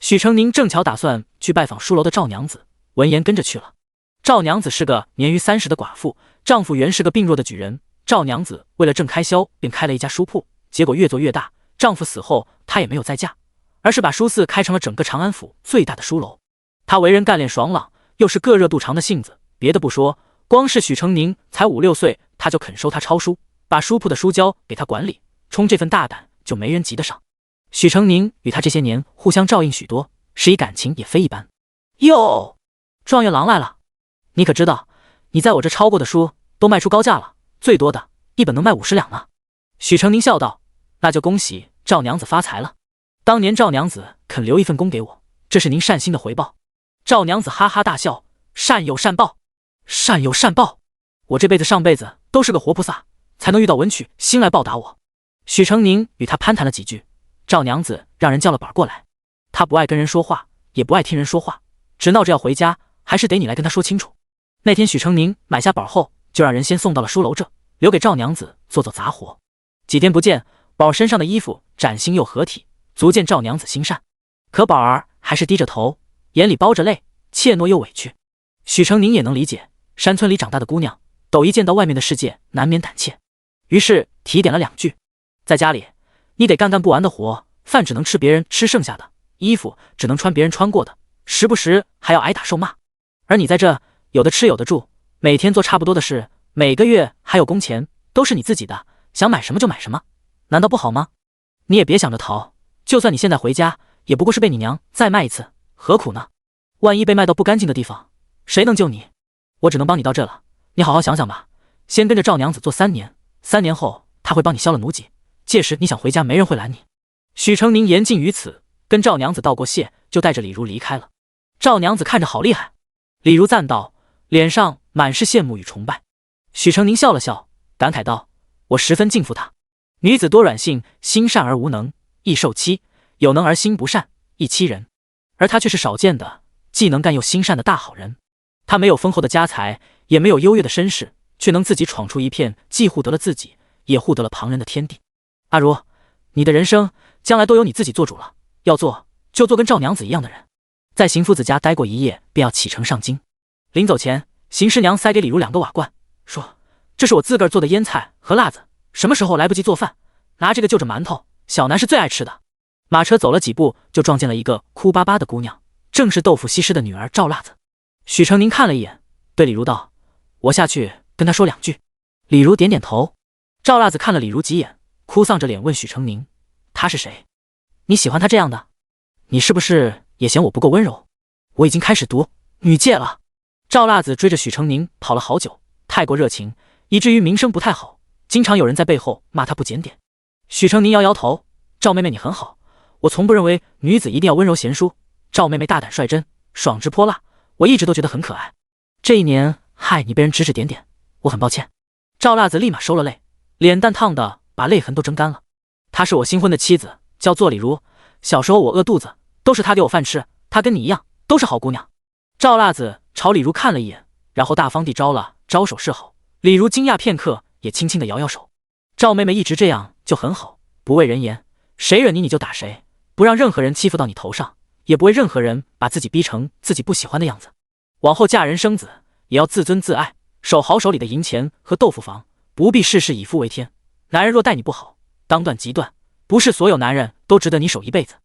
许成宁正巧打算去拜访书楼的赵娘子，闻言跟着去了。赵娘子是个年逾30的寡妇，丈夫原是个病弱的举人。赵娘子为了挣开销，便开了一家书铺，结果越做越大。丈夫死后，她也没有再嫁，而是把书肆开成了整个长安府最大的书楼。她为人干练爽朗，又是个热肚肠的性子，别的不说，光是许成宁才5、6岁，她就肯收她抄书，把书铺的书交给她管理，冲这份大胆就没人及得上。许成宁与她这些年互相照应许多，是以感情也非一般。哟，状元郎来了，你可知道，你在我这抄过的书都卖出高价了，最多的一本能卖50两呢。许成宁笑道：那就恭喜赵娘子发财了。当年赵娘子肯留一份工给我，这是您善心的回报。赵娘子哈哈大笑：善有善报，善有善报，我这辈子上辈子都是个活菩萨，才能遇到文曲星来报答我。许成宁与他攀谈了几句，赵娘子让人叫了板过来。他不爱跟人说话，也不爱听人说话，只闹着要回家，还是得你来跟他说清楚。那天许成宁买下宝后，就让人先送到了书楼这，留给赵娘子做杂活。几天不见，宝身上的衣服崭新又合体，足见赵娘子心善。可宝儿还是低着头，眼里包着泪，怯懦又委屈。许成宁也能理解，山村里长大的姑娘，陡一见到外面的世界，难免胆怯。于是提点了2句：在家里，你得干不完的活，饭只能吃别人吃剩下的，衣服只能穿别人穿过的，时不时还要挨打受骂。而你在这，有的吃有的住，每天做差不多的事，每个月还有工钱，都是你自己的，想买什么就买什么，难道不好吗？你也别想着逃，就算你现在回家，也不过是被你娘再卖一次，何苦呢？万一被卖到不干净的地方，谁能救你？我只能帮你到这了，你好好想想吧。先跟着赵娘子做3年，3年后她会帮你消了奴籍，届时你想回家，没人会拦你。许成宁言尽于此，跟赵娘子道过谢，就带着李如离开了。赵娘子看着好厉害，李如赞道，脸上满是羡慕与崇拜。许成宁笑了笑，感慨道，我十分敬服她。女子多软性，心善而无能，易受欺；有能而心不善，易欺人。而她却是少见的，既能干又心善的大好人。她没有丰厚的家财，也没有优越的身世，却能自己闯出一片既护得了自己，也护得了旁人的天地。阿如，你的人生将来都由你自己做主了，要做就做跟赵娘子一样的人。在邢夫子家待过1夜，便要启程上京。临走前，邢师娘塞给李如2个瓦罐，说，这是我自个儿做的腌菜和辣子，什么时候来不及做饭，拿这个就着馒头，小南是最爱吃的。马车走了几步，就撞见了一个哭巴巴的姑娘，正是豆腐西施的女儿赵辣子。许成宁看了一眼，对李如道，我下去跟她说2句。李如点点头。赵辣子看了李如几眼，哭丧着脸问许成宁，她是谁？你喜欢她这样的？你是不是也嫌我不够温柔？我已经开始读女诫了。赵辣子追着许成宁跑了好久，太过热情，以至于名声不太好，经常有人在背后骂她不检点。许成宁摇摇头，赵妹妹你很好，我从不认为女子一定要温柔贤淑，赵妹妹大胆率真，爽直泼辣，我一直都觉得很可爱。这1年害你被人指指点点，我很抱歉。赵辣子立马收了泪，脸蛋烫的把泪痕都蒸干了。她是我新婚的妻子，叫做李如，小时候我饿肚子，都是她给我饭吃，她跟你一样，都是好姑娘。赵辣子朝李如看了一眼，然后大方地招手示好。李如惊讶片刻，也轻轻地摇摇手。赵妹妹一直这样就很好，不畏人言，谁惹你就打谁，不让任何人欺负到你头上，也不为任何人把自己逼成自己不喜欢的样子。往后嫁人生子，也要自尊自爱，守好手里的银钱和豆腐房，不必事事以夫为天。男人若待你不好，当断即断，不是所有男人都值得你守一辈子。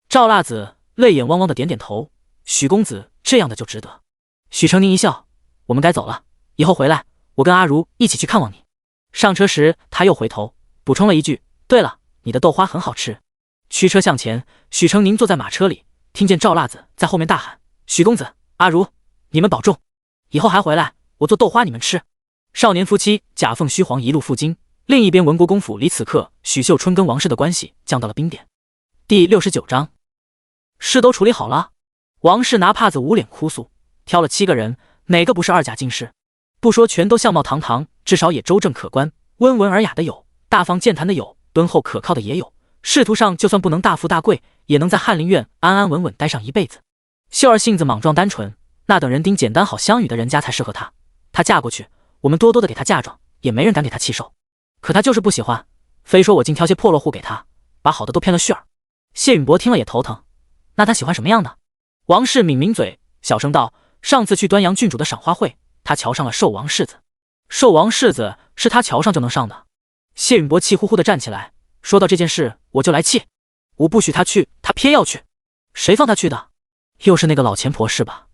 赵辣子泪眼汪汪的点点头，许公子这样的就值得。许成宁一笑，我们该走了，以后回来我跟阿如一起去看望你。上车时他又回头补充了一句，对了，你的豆花很好吃。驱车向前，许成宁坐在马车里，听见赵辣子在后面大喊，许公子阿如，你们保重，以后还回来，我做豆花你们吃。少年夫妻假凤虚凰一路赴京，另一边文国公府离此刻许秀春跟王氏的关系降到了冰点。第69章，事都处理好了。王氏拿帕子捂脸哭诉，挑了7个人，哪个不是2甲进士？不说全都相貌堂堂，至少也周正可观，温文尔雅的有，大方健谈的有，敦厚可靠的也有。仕途上就算不能大富大贵，也能在翰林院安安稳稳待上一辈子。秀儿性子莽撞单纯，那等人丁简单好相与的人家才适合她。她嫁过去，我们多多的给她嫁妆，也没人敢给她气受。可她就是不喜欢，非说我竟挑些破落户给她，把好的都骗了旭儿。谢允伯听了也头疼，那她喜欢什么样的？王氏抿抿嘴，小声道：上次去端阳郡主的赏花会，她瞧上了寿王世子。寿王世子是她瞧上就能上的。谢允伯气呼呼地站起来，说到这件事我就来气，我不许他去，他偏要去，谁放他去的？又是那个老钱婆是吧？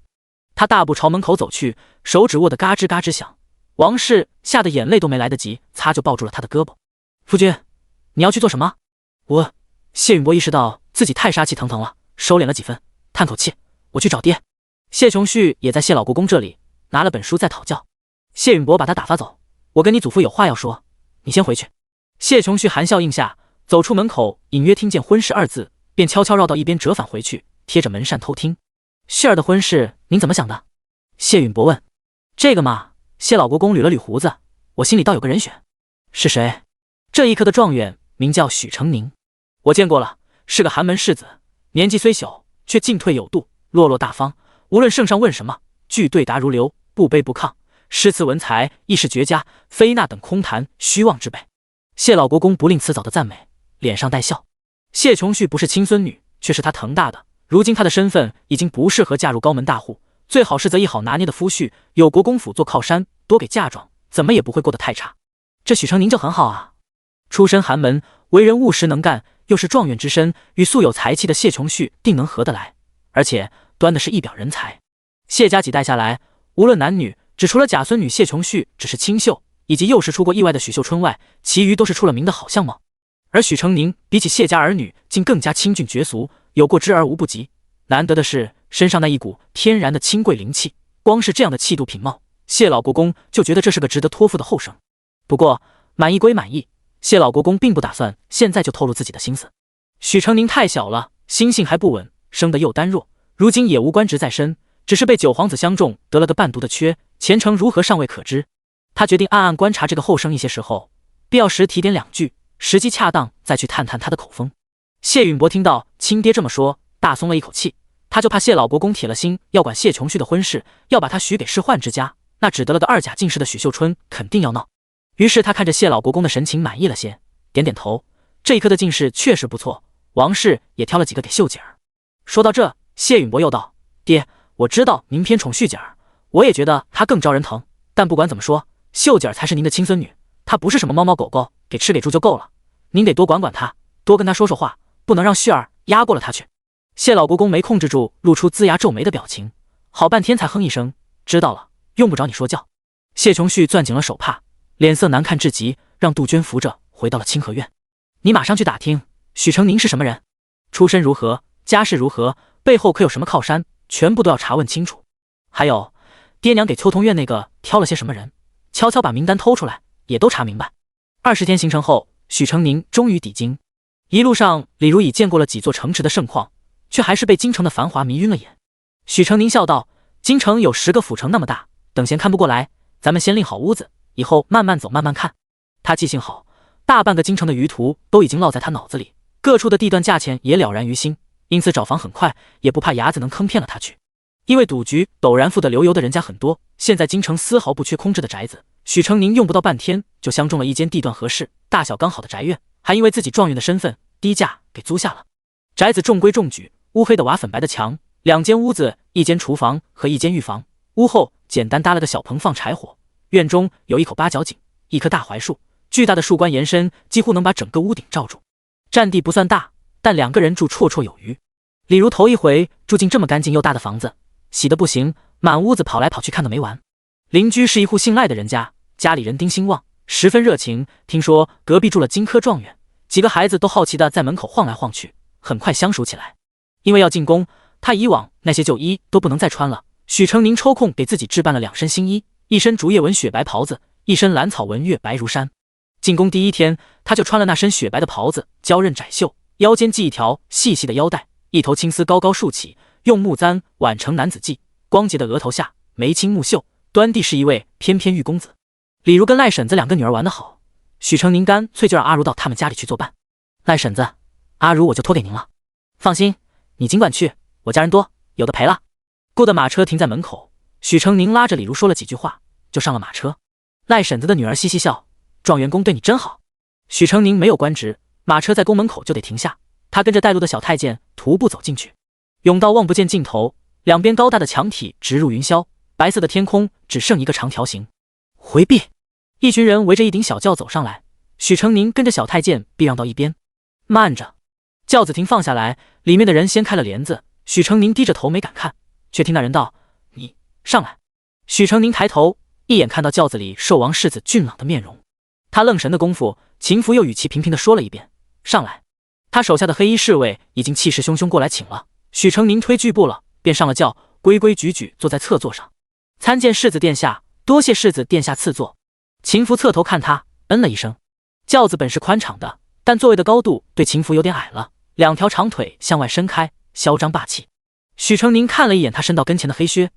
他大步朝门口走去，手指握得嘎吱嘎吱响。王氏吓得眼泪都没来得及擦，就抱住了他的胳膊。夫君，你要去做什么？谢允伯意识到自己太杀气腾腾了，收敛了几分，叹口气，我去找爹。谢琼旭也在谢老国公这里拿了本书在讨教。谢允伯把他打发走，我跟你祖父有话要说，你先回去。谢琼旭含笑应下，走出门口，隐约听见婚事2字，便悄悄绕到一边折返回去，贴着门扇偷听。旭儿的婚事您怎么想的？谢允伯问。这个嘛，谢老国公捋了捋胡子，我心里倒有个人选。是谁？这一刻的状元名叫许成宁，我见过了，是个寒门世子，年纪虽小，却进退有度，落落大方。无论圣上问什么，句对答如流，不卑不亢，诗词文才亦是绝佳，非那等空谈虚妄之辈。谢老国公不吝辞藻的赞美，脸上带笑。谢琼旭不是亲孙女，却是他疼大的。如今他的身份已经不适合嫁入高门大户，最好是择一好拿捏的夫婿，有国公府做靠山，多给嫁妆，怎么也不会过得太差。这许成宁就很好啊，出身寒门，为人务实能干，又是状元之身，与素有才气的谢琼旭定能合得来，而且端的是一表人才。谢家几代下来，无论男女，只除了假孙女谢琼旭只是清秀，以及幼时出过意外的许秀春外，其余都是出了名的好相貌。而许成宁比起谢家儿女，竟更加清俊绝俗，有过之而无不及。难得的是，身上那一股天然的清贵灵气，光是这样的气度品貌，谢老国公就觉得这是个值得托付的后生。不过满意归满意，谢老国公并不打算现在就透露自己的心思。许成宁太小了，心性还不稳，生得又单弱，如今也无官职在身，只是被九皇子相中，得了个伴读的缺，前程如何尚未可知。他决定暗暗观察这个后生一些时候，必要时提点两句，时机恰当再去探探他的口风。谢允伯听到亲爹这么说，大松了一口气，他就怕谢老国公铁了心要管谢琼旭的婚事，要把他许给世宦之家，那只得了个二甲进士的许秀春肯定要闹。于是他看着谢老国公的神情满意了些，点点头，这一科的进士确实不错，王氏也挑了几个给秀姐儿。说到这，谢允伯又道：爹，我知道您偏宠旭姐儿，我也觉得她更招人疼，但不管怎么说，秀姐儿才是您的亲孙女，她不是什么猫猫狗狗，给吃给住就够了，您得多管管她，多跟她说说话，不能让旭儿压过了她去。谢老国公没控制住露出龇牙皱眉的表情，好半天才哼一声：知道了，用不着你说教。谢琼旭攥紧了手帕，脸色难看至极，让杜鹃扶着回到了清河院。你马上去打听许成宁是什么人，出身如何，家世如何，背后可有什么靠山，全部都要查问清楚。还有爹娘给秋桐院那个挑了些什么人，悄悄把名单偷出来，也都查明白。20天行程后，许成宁终于抵京。一路上李如已见过了几座城池的盛况，却还是被京城的繁华迷晕了眼。许成宁笑道：京城有10个府城那么大，等闲看不过来，咱们先另好屋子，以后慢慢走慢慢看。他记性好，大半个京城的舆图都已经烙在他脑子里，各处的地段价钱也了然于心，因此找房很快，也不怕伢子能坑骗了他去。因为赌局陡然富得流油的人家很多，现在京城丝毫不缺空置的宅子。许成宁用不到半天就相中了一间地段合适、大小刚好的宅院，还因为自己状元的身份低价给租下了。宅子中规中矩，乌黑的瓦粉白的墙，2间屋子，一间厨房和一间浴房。屋后简单搭了个小棚放柴火，院中有一口八角井，一棵大槐树，巨大的树冠延伸，几乎能把整个屋顶罩住。占地不算大，但2个人住绰绰有余。李如头一回住进这么干净又大的房子，喜得不行，满屋子跑来跑去看个没完。邻居是一户姓赖的人家，家里人丁兴旺，十分热情。听说隔壁住了金科状元，几个孩子都好奇地在门口晃来晃去，很快相熟起来。因为要进宫，他以往那些旧衣都不能再穿了，许成宁抽空给自己置办了2身新衣，一身竹叶纹雪白袍子，一身兰草纹月白如山。进宫第一天，他就穿了那身雪白的袍子，娇刃窄袖，腰间系一条细细的腰带，一头青丝高高竖起，用木簪挽成男子髻，光洁的额头下眉清目秀，端地是一位翩翩玉公子。李如跟赖婶子2个女儿玩得好，许成宁干脆就让阿如到他们家里去作伴。赖婶子，阿如我就托给您了，放心，你尽管去，我家人多，有的陪了。雇的马车停在门口，许成宁拉着李如说了几句话，就上了马车。赖婶子的女儿嘻嘻笑：状元公对你真好。许成宁没有官职，马车在宫门口就得停下，他跟着带路的小太监徒步走进去。甬道望不见尽头，两边高大的墙体直入云霄，白色的天空只剩一个长条形。回避！一群人围着一顶小轿走上来，许成宁跟着小太监避让到一边。慢着！轿子停放下来，里面的人掀开了帘子，许成宁低着头没敢看，却听那人道：你上来。许成宁抬头一眼看到轿子里寿王世子俊朗的面容，他愣神的功夫，秦福又语气平平地说了一遍：上来。他手下的黑衣侍卫已经气势汹汹过来请了，许成宁推拒步了，便上了轿，规规矩矩坐在侧座上。参见世子殿下，多谢世子殿下赐座。秦福侧头看他，嗯了一声。轿子本是宽敞的，但座位的高度对秦福有点矮了，2条长腿向外伸开，嚣张霸气。许成宁看了一眼他伸到跟前的黑靴，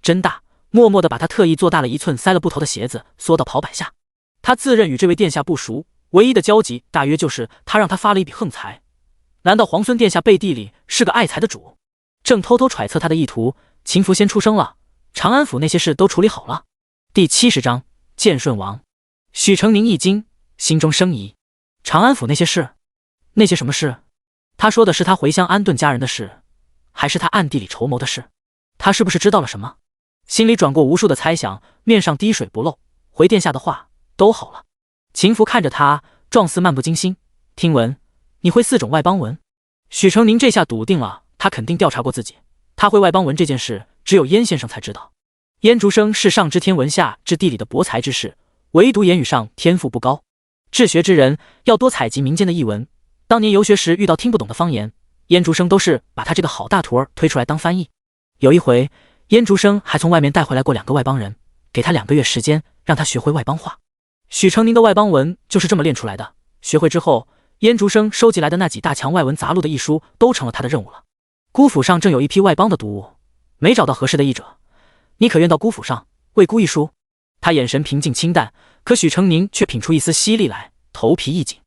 真大，默默地把他特意做大了1寸塞了布头的鞋子缩到袍摆下。他自认与这位殿下不熟，唯一的交集大约就是他让他发了一笔横财。难道皇孙殿下背地里是个爱财的主？正偷偷揣测他的意图，秦福先出声了：“长安府那些事都处理好了。”第70章见顺王。许成宁一惊，心中生疑：长安府那些事？那些什么事？他说的是他回乡安顿家人的事，还是他暗地里筹谋的事？他是不是知道了什么？心里转过无数的猜想，面上滴水不漏，回殿下的话都好了。秦福看着他，状似漫不经心：“听闻你会4种外邦文？”许成宁这下笃定了，他肯定调查过自己，他会外邦文这件事，只有燕先生才知道。燕竹生是上知天文下知地理的博才之士，唯独言语上天赋不高。治学之人要多采集民间的译文，当年游学时遇到听不懂的方言，燕竹生都是把他这个好大徒儿推出来当翻译。有一回，燕竹生还从外面带回来过2个外邦人，给他2个月时间，让他学会外邦话。许成宁的外邦文就是这么练出来的。学会之后，燕竹生收集来的那几大强外文杂录的译书都成了他的任务了。姑府上正有一批外邦的读物，没找到合适的译者，你可愿到姑府上为姑译书？他眼神平静清淡，可许成宁却品出一丝犀利来，头皮一紧。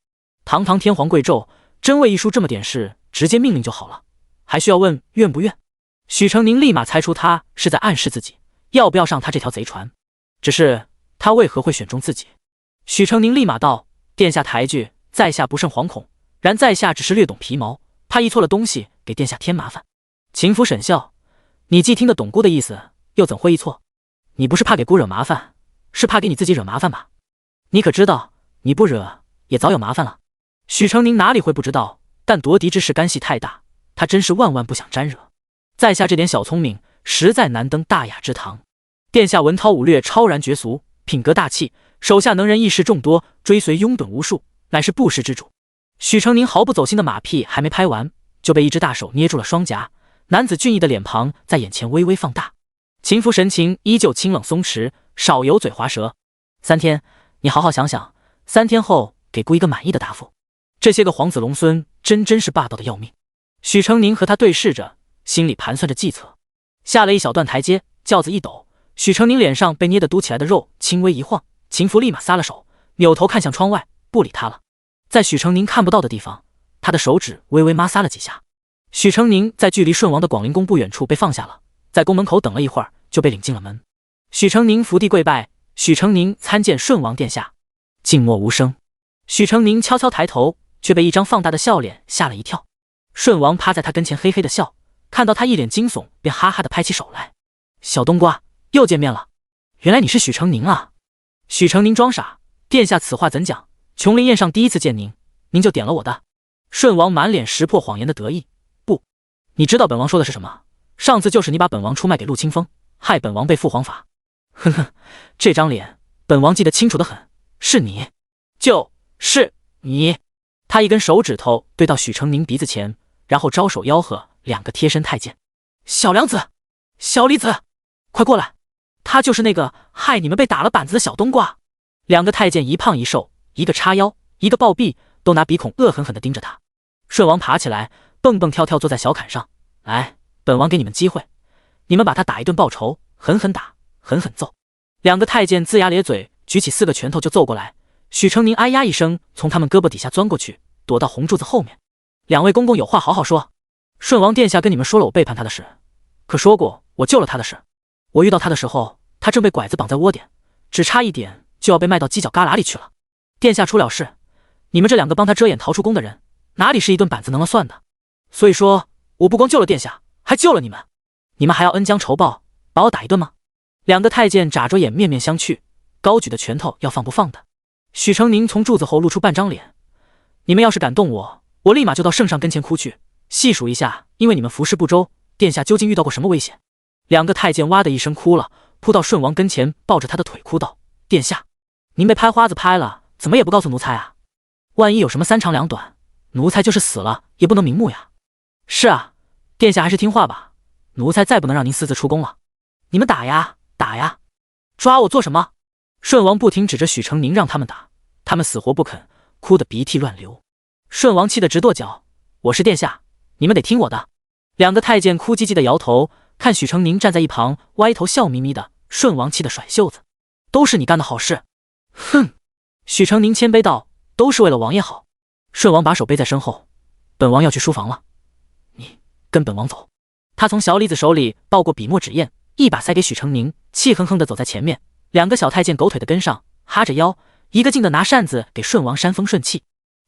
堂堂天皇贵胄，真为译书这么点事，直接命令就好了，还需要问愿不愿？许成宁立马猜出他是在暗示自己要不要上他这条贼船，只是他为何会选中自己？许成宁立马道：“殿下抬举，在下不胜惶恐，然在下只是略懂皮毛，怕译错了东西，给殿下添麻烦。”秦福沈笑：“你既听得懂姑的意思，又怎会译错？你不是怕给姑惹麻烦，是怕给你自己惹麻烦吧？你可知道，你不惹也早有麻烦了。”许成宁哪里会不知道，但夺嫡之事干系太大，他真是万万不想沾惹。在下这点小聪明，实在难登大雅之堂。殿下文韬武略超然绝俗，品格大气，手下能人异士众多，追随拥趸无数，乃是不世之主。许成宁毫不走心的马屁还没拍完，就被一只大手捏住了双颊，男子俊逸的脸庞在眼前微微放大。秦福神情依旧清冷松弛，少油嘴滑舌：“3天，你好好想想，3天后给姑一个满意的答复。”这些个皇子龙孙真是霸道的要命。许成宁和他对视着，心里盘算着计策。下了一小段台阶，轿子一抖，许成宁脸上被捏得嘟起来的肉轻微一晃，秦福立马撒了手，扭头看向窗外，不理他了。在许成宁看不到的地方，他的手指微微摩挲了几下。许成宁在距离顺王的广陵宫不远处被放下了，在宫门口等了一会儿，就被领进了门。许成宁伏地跪拜：“许成宁参见顺王殿下。”静默无声。许成宁悄悄抬头，却被一张放大的笑脸吓了一跳。顺王趴在他跟前嘿嘿的笑，看到他一脸惊悚，便哈哈的拍起手来：“小冬瓜，又见面了，原来你是许成宁啊！”许成宁装傻：“殿下此话怎讲？琼林宴上第一次见您，您就点了我的。”顺王满脸识破谎言的得意：“不，你知道本王说的是什么？上次就是你把本王出卖给陆清风，害本王被父皇罚。哼哼，这张脸本王记得清楚的很，是你，就是你。”他一根手指头对到许成宁鼻子前，然后招手吆喝2个贴身太监：“小梁子，小李子，快过来！他就是那个害你们被打了板子的小冬瓜。”2个太监一胖一瘦，一个叉腰，一个抱臂，都拿鼻孔恶狠狠地盯着他。顺王爬起来，蹦蹦跳跳坐在小坎上：“来，本王给你们机会，你们把他打一顿报仇，狠狠打，狠狠揍。”2个太监龇牙咧嘴，举起4个拳头就揍过来。许成宁哎呀一声，从他们胳膊底下钻过去，躲到红柱子后面。“2位公公有话好好说。顺王殿下跟你们说了我背叛他的事，可说过我救了他的事。我遇到他的时候，他正被拐子绑在窝点，只差一点就要被卖到犄角旮旯里去了。殿下出了事，你们这2个帮他遮掩逃出宫的人，哪里是一顿板子能了算的？所以说，我不光救了殿下，还救了你们。你们还要恩将仇报，把我打一顿吗？”2个太监眨着眼面面相觑，高举的拳头要放不放的。许成宁从柱子后露出半张脸：“你们要是敢动我，我立马就到圣上跟前哭去，细数一下，因为你们服侍不周，殿下究竟遇到过什么危险。”2个太监哇的一声哭了，扑到顺王跟前，抱着他的腿哭道：“殿下，您被拍花子拍了，怎么也不告诉奴才啊？万一有什么3长2短，奴才就是死了也不能瞑目呀。”“是啊，殿下还是听话吧，奴才再不能让您私自出宫了。你们打呀打呀，抓我做什么？”顺王不停指着许成宁让他们打，他们死活不肯，哭得鼻涕乱流。顺王气得直跺脚：“我是殿下，你们得听我的。”2个太监哭唧唧的摇头，看许成宁站在一旁歪头笑眯眯的，顺王气得甩袖子：“都是你干的好事。”“哼！”许成宁谦卑道：“都是为了王爷好。”顺王把手背在身后：“本王要去书房了，你跟本王走。”他从小李子手里抱过笔墨纸砚，一把塞给许成宁，气哼哼地走在前面，两个小太监狗腿地跟上，哈着腰，一个劲地拿扇子给顺王扇风顺气。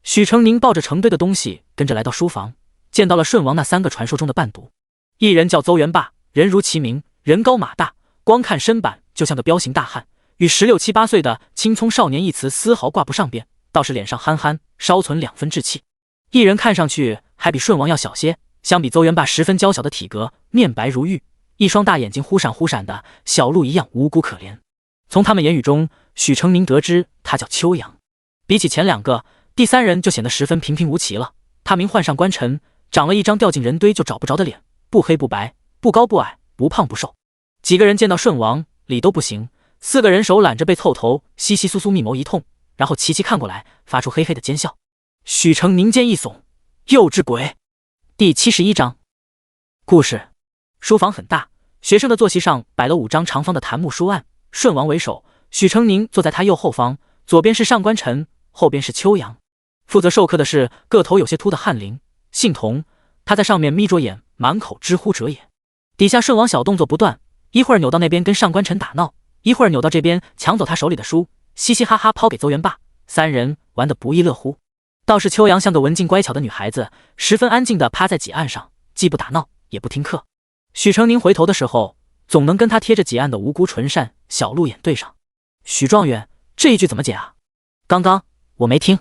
许成宁抱着成堆的东西跟着来到书房，见到了顺王那3个传说中的伴读，一人叫邹元霸，人如其名，人高马大，光看身板就像个彪形大汉，与16、17、8岁的青葱少年一词丝毫挂不上边，倒是脸上憨憨，稍存2分稚气。一人看上去还比顺王要小些，相比邹元霸10分娇小的体格，面白如玉，一双大眼睛忽闪忽闪的，小鹿一样无辜可怜。从他们言语中，许成宁得知他叫秋阳。比起前2个，第3人就显得十分平平无奇了。他名唤上官尘，长了一张掉进人堆就找不着的脸，不黑不白，不高不矮，不胖不瘦。几个人见到顺王，理都不行，4个人手揽着被凑头，窸窸窣窣密谋一通，然后齐齐看过来，发出嘿嘿的奸笑。许成宁肩一耸，幼稚鬼。第71章。故事。书房很大，学生的坐席上摆了5张长方的檀木书案，顺王为首，许成宁坐在他右后方，左边是上官尘，后边是秋阳。负责授课的是个头有些秃的翰林，姓童，他在上面眯着眼，满口知乎者也。底下顺王小动作不断，一会儿扭到那边跟上官尘打闹，一会儿扭到这边抢走他手里的书，嘻嘻哈哈抛给邹元霸，3人玩得不亦乐乎。倒是秋阳像个文静乖巧的女孩子，十分安静地趴在几案上，既不打闹也不听课。许成宁回头的时候，总能跟他贴着几案的无辜纯善小鹿眼对上。许状元，这一句怎么解啊？刚刚我没听。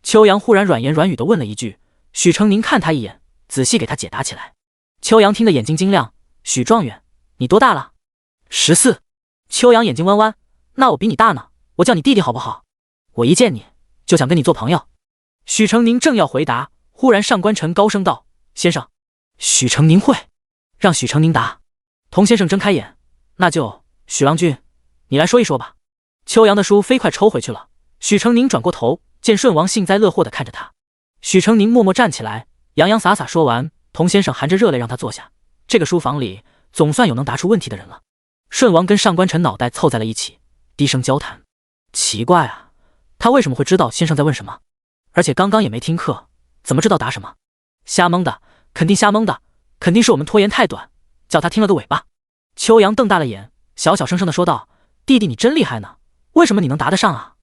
秋阳忽然软言软语地问了一句，许成宁看他一眼，仔细给他解答起来。秋阳听得眼睛晶亮，许状元，你多大了？14。秋阳眼睛弯弯，那我比你大呢，我叫你弟弟好不好？我一见你就想跟你做朋友。许成宁正要回答，忽然上官尘高声道：先生。许成宁会让许成宁答。童先生睁开眼，那就许郎君，你来说一说吧。秋阳的书飞快抽回去了。许成宁转过头，见顺王幸灾乐祸地看着他。许成宁默默站起来，洋洋洒洒说完，童先生含着热泪让他坐下。这个书房里总算有能答出问题的人了。顺王跟上官尘脑袋凑在了一起，低声交谈。奇怪啊，他为什么会知道先生在问什么？而且刚刚也没听课，怎么知道答什么？瞎蒙的，肯定瞎蒙的，肯定是我们拖延太短，叫他听了个尾巴。秋阳瞪大了眼，小小声声地说道：弟弟你真厉害呢，为什么你能答得上啊？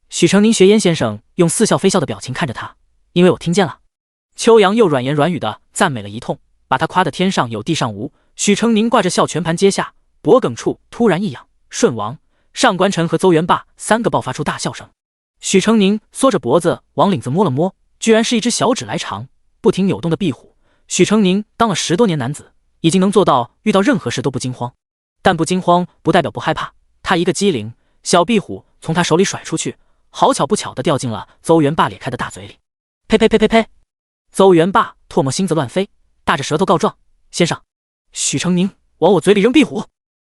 许成宁学燕先生用似笑非笑的表情看着他，因为我听见了。秋阳又软言软语的赞美了一通，把他夸得天上有地上无。许成宁挂着笑全盘接下，脖梗处突然一痒，顺王、上官尘和邹元霸3个爆发出大笑声。许成宁缩着脖子往领子摸了摸，居然是一只小指来长不停扭动的壁虎。许成宁当了10多年男子，已经能做到遇到任何事都不惊慌。但不惊慌不代表不害怕，他一个机灵，小壁虎从他手里甩出去，好巧不巧地掉进了邹元霸咧开的大嘴里。呸呸呸呸呸！邹元霸唾沫星子乱飞，大着舌头告状：先生，许成宁往我嘴里扔壁虎。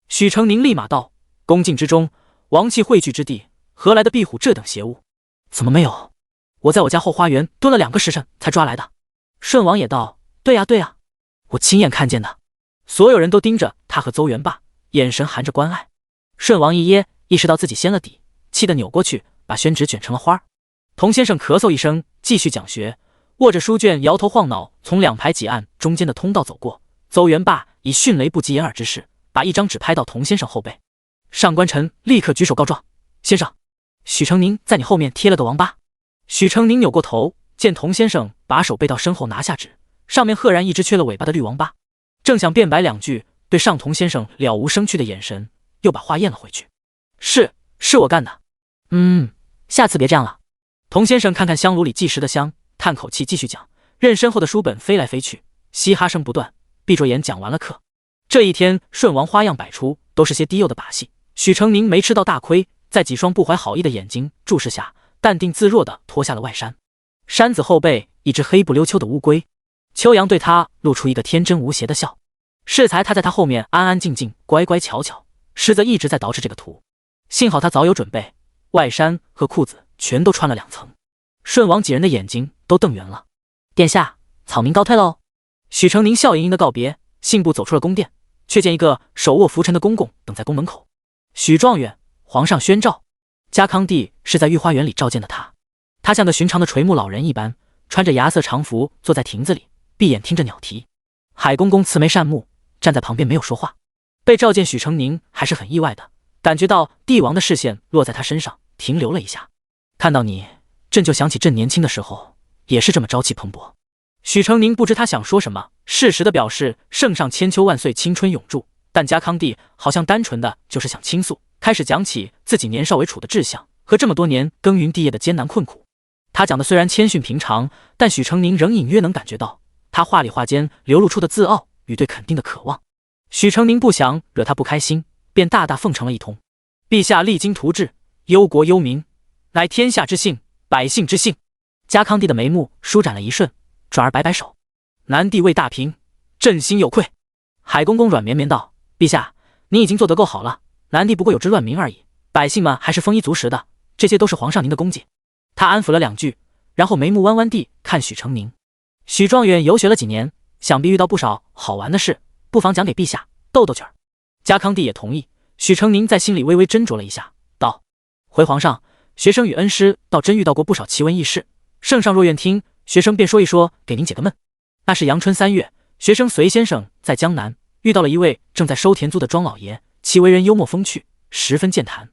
许成宁立马道：恭敬之中，王气汇聚之地，何来的壁虎这等邪物？怎么没有？我在我家后花园蹲了2个时辰才抓来的。顺王也道：对呀对呀，我亲眼看见的。所有人都盯着他和邹元霸，眼神含着关爱。顺王一噎，意识到自己掀了底，气得扭过去把宣纸卷成了花。童先生咳嗽一声，继续讲学，握着书卷摇头晃脑从2排几案中间的通道走过。邹元霸以迅雷不及掩耳之势把一张纸拍到童先生后背。上官尘立刻举手告状：先生，许成宁在你后面贴了个王八。许成宁扭过头，见童先生把手背到身后拿下纸，上面赫然一只缺了尾巴的绿王八。正想辩白2句，对上童先生了无生趣的眼神，又把话咽了回去：是我干的。下次别这样了。童先生看看香炉里计时的香，叹口气继续讲，任身后的书本飞来飞去，嘻哈声不断，闭着眼讲完了课。这一天顺王花样百出，都是些低幼的把戏。许成宁没吃到大亏，在几双不怀好意的眼睛注视下，淡定自若地脱下了外衫。衫子后背一只黑不溜秋的乌龟，秋阳对他露出一个天真无邪的笑。适才他在他后面安安静静乖乖巧巧，实则一直在捯饬这个图。幸好他早有准备，外衫和裤子全都穿了2层。顺王几人的眼睛都瞪圆了。殿下，草民告退喽。许成宁笑盈盈的告别，信步走出了宫殿，却见一个手握拂尘的公公等在宫门口。许状元，皇上宣召。嘉康帝是在御花园里召见的他，他像个寻常的垂暮老人一般，穿着芽色长服坐在亭子里，闭眼听着鸟啼。海公公慈眉善目，站在旁边没有说话。被召见许成宁还是很意外的，感觉到帝王的视线落在他身上，停留了一下。看到你，朕就想起朕年轻的时候也是这么朝气蓬勃。许成宁不知他想说什么，适时的表示圣上千秋万岁，青春永驻。但家康帝好像单纯的就是想倾诉，开始讲起自己年少为处的志向和这么多年耕耘帝业的艰难困苦。他讲的虽然谦逊平常，但许成宁仍隐约能感觉到他话里话间流露出的自傲与对肯定的渴望。许成宁不想惹他不开心，便大大奉承了一通。陛下励精图治，忧国忧民，乃天下之幸，百姓之幸。家康帝的眉目舒展了一瞬，转而摆摆手：南帝为大平，朕心有愧。海公公软绵绵道：陛下，您已经做得够好了，南帝不过有之乱民而已，百姓们还是丰衣足食的，这些都是皇上您的功绩。他安抚了2句，然后眉目弯弯地看许成宁。许状元游学了几年，想必遇到不少好玩的事，不妨讲给陛下逗逗趣儿。家康帝也同意。许成宁在心里微微斟酌了一下，道：回皇上，学生与恩师倒真遇到过不少奇闻异事，圣上若愿听，学生便说一说，给您解个闷。那是阳春3月，学生随先生在江南遇到了一位正在收田租的庄老爷，其为人幽默风趣，十分健谈。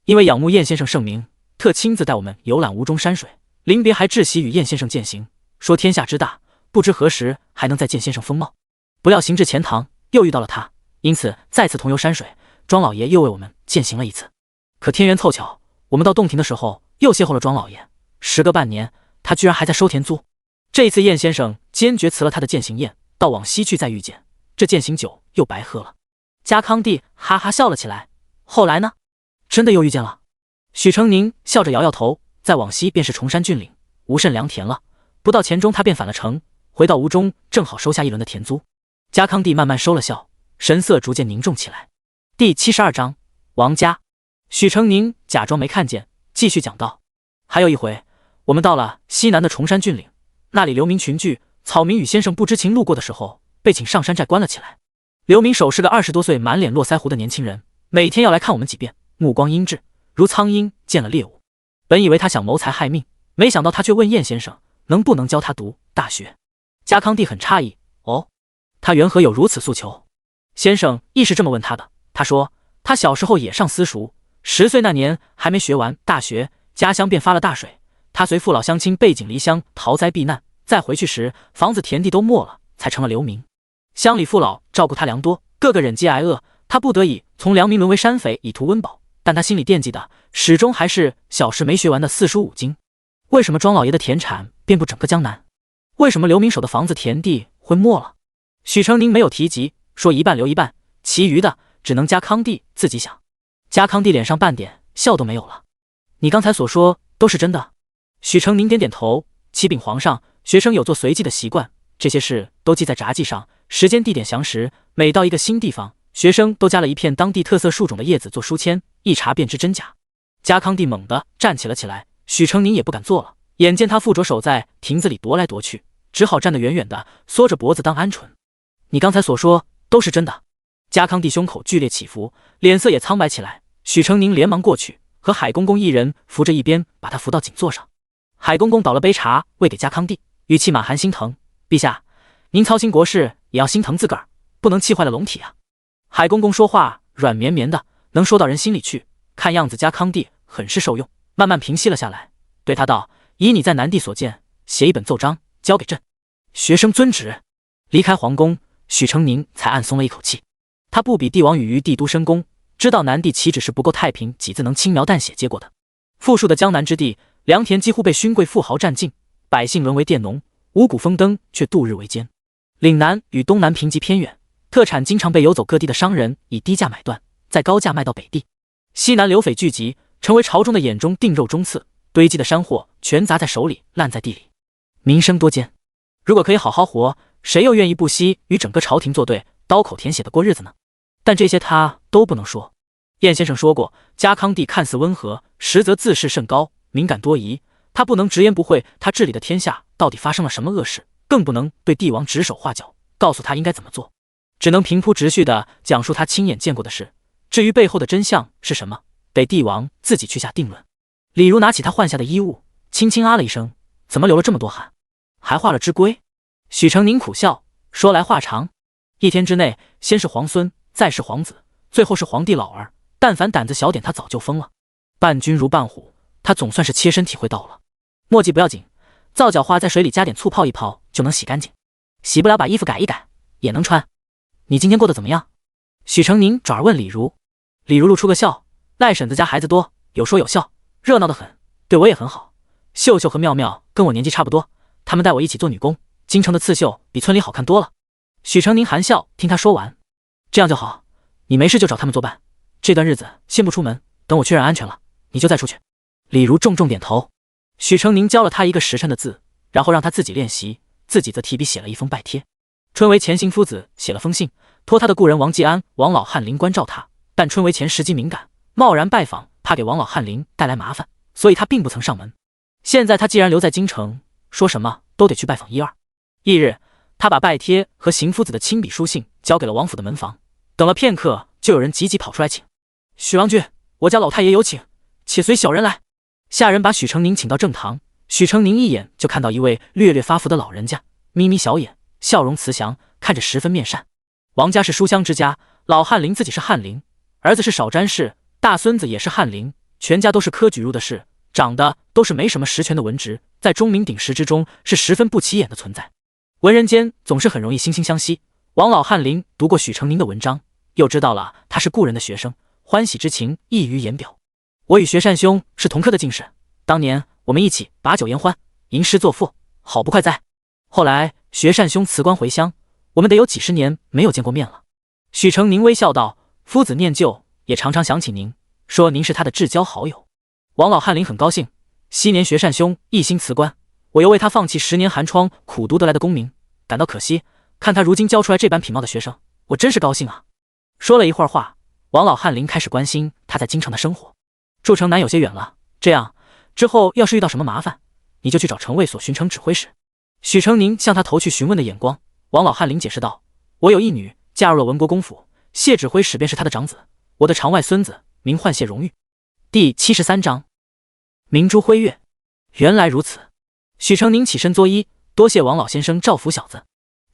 因为仰慕晏先生盛名，特亲自带我们游览吴中山水，临别还致喜与晏先生饯行，说天下之大，不知何时还能再见先生风貌。不料行至钱塘，又遇到了他，因此再次同游山水，庄老爷又为我们饯行了一次。可天缘凑巧，我们到洞庭的时候又邂逅了庄老爷，时隔半年，他居然还在收田租。这一次晏先生坚决辞了他的饯行宴，到往西去再遇见，这饯行酒又白喝了。家康帝哈哈笑了起来。后来呢？真的又遇见了？许成宁笑着摇摇头，再往西便是崇山峻岭，无甚良田了。不到钱钟，他便返了城，回到吴中，正好收下一轮的田租。家康帝慢慢收了笑，神色逐渐凝重起来。第72章王家。许成宁假装没看见，继续讲道：还有一回，我们到了西南的崇山峻岭，那里流民群聚，草民与先生不知情路过的时候，被请上山寨关了起来。流民手是个20多岁满脸络腮胡的年轻人，每天要来看我们几遍，目光阴鸷，如苍鹰见了猎物。本以为他想谋财害命，没想到他却问晏先生能不能教他读大学。家康帝很诧异，哦，他缘何有如此诉求？先生亦是这么问他的。他说他小时候也上私塾，10岁那年还没学完大学，家乡便发了大水，他随父老乡亲背井离乡逃灾避难，再回去时房子田地都没了，才成了流民。乡里父老照顾他良多，个个忍饥挨饿，他不得已从良民沦为山匪以图温饱，但他心里惦记的始终还是小时没学完的4书5经。为什么庄老爷的田产遍布整个江南？为什么流民手的房子田地会没了？许成宁没有提及，说一半留一半，其余的只能家康帝自己想。家康帝脸上半点笑都没有了。你刚才所说都是真的？许成宁点点头，启禀皇上，学生有做随记的习惯，这些事都记在札记上，时间地点详实，每到一个新地方，学生都加了一片当地特色树种的叶子做书签，一查便知真假。家康帝猛地站起了起来，许成宁也不敢坐了，眼见他附着手在亭子里踱来踱去，只好站得远远的，缩着脖子当鹌鹑。你刚才所说都是真的？家康帝胸口剧烈起伏，脸色也苍白起来。许成宁连忙过去，和海公公一人扶着一边，把他扶到锦座上。海公公倒了杯茶喂给家康帝，语气满含心疼：陛下，您操心国事也要心疼自个儿，不能气坏了龙体啊。海公公说话软绵绵的，能说到人心里去，看样子家康帝很是受用，慢慢平息了下来，对他道：以你在南地所见，写一本奏章交给朕。学生遵旨。离开皇宫，许成宁才暗松了一口气。他不比帝王与于帝都深宫，知道南地岂止是不够太平几字能轻描淡写接过的。富庶的江南之地，良田几乎被勋贵富豪占尽，百姓沦为佃农，五谷丰登却度日维艰。岭南与东南贫瘠偏远，特产经常被游走各地的商人以低价买断，再高价卖到北地。西南流匪聚集，成为朝中的眼中钉肉中刺，堆积的山货全砸在手里，烂在地里，民生多艰。如果可以好好活，谁又愿意不惜与整个朝廷作对，刀口舔血的过日子呢？但这些他都不能说。晏先生说过，家康帝看似温和，实则自视甚高，敏感多疑，他不能直言不讳他治理的天下到底发生了什么恶事，更不能对帝王指手画脚，告诉他应该怎么做，只能平铺直叙地讲述他亲眼见过的事。至于背后的真相是什么，得帝王自己去下定论。李儒拿起他换下的衣物，轻轻啊了一声：怎么流了这么多汗？还画了只龟？许成宁苦笑，说来话长。1天之内，先是皇孙，再是皇子，最后是皇帝老儿，但凡胆子小点，他早就疯了。伴君如伴虎，他总算是切身体会到了。墨迹不要紧，皂角花在水里加点醋泡一泡就能洗干净，洗不了把衣服改一改也能穿。你今天过得怎么样？许成宁转而问李如。李如露出个笑，赖婶子家孩子多，有说有笑，热闹得很，对我也很好。秀秀和妙妙跟我年纪差不多，他们带我一起做女工，京城的刺绣比村里好看多了。许成宁含笑听他说完，这样就好，你没事就找他们作伴，这段日子先不出门，等我确认安全了，你就再出去。李如重重点头。许成宁教了他1个时辰的字，然后让他自己练习，自己则提笔写了一封拜帖。春闱前行夫子写了封信，托他的故人王继安、王老翰林关照他，但春闱前时机敏感，贸然拜访，怕给王老翰林带来麻烦，所以他并不曾上门。现在他既然留在京城，说什么都得去拜访1、2。翌日，他把拜帖和邢夫子的亲笔书信交给了王府的门房。等了片刻，就有人急急跑出来请：“许郎君，我家老太爷有请，且随小人来。”下人把许成宁请到正堂，许成宁一眼就看到一位略略发福的老人家，眯眯小眼，笑容慈祥，看着十分面善。王家是书香之家，老翰林自己是翰林，儿子是少詹事，大孙子也是翰林，全家都是科举入的士，长得都是没什么实权的文职，在钟鸣鼎食之中是十分不起眼的存在。文人间总是很容易惺惺相惜。王老翰林读过许成宁的文章，又知道了他是故人的学生，欢喜之情溢于言表。我与学善兄是同科的进士，当年我们一起把酒言欢，吟诗作赋，好不快哉。后来学善兄辞官回乡，我们得有几十年没有见过面了。许成宁微笑道：“夫子念旧，也常常想起您，说您是他的至交好友。”王老翰林很高兴，昔年学善兄一心辞官，我又为他放弃10年寒窗苦读得来的功名，感到可惜，看他如今教出来这般品貌的学生，我真是高兴啊。说了一会儿话，王老翰林开始关心他在京城的生活。住城南有些远了，这样之后要是遇到什么麻烦，你就去找城卫所巡城指挥使。许成宁向他投去询问的眼光。王老翰林解释道：“我有一女嫁入了文国公府，谢指挥使便是他的长子，我的长外孙子，名唤谢荣玉。”第73章明珠辉月。原来如此。许成宁起身作揖，多谢王老先生照拂小子。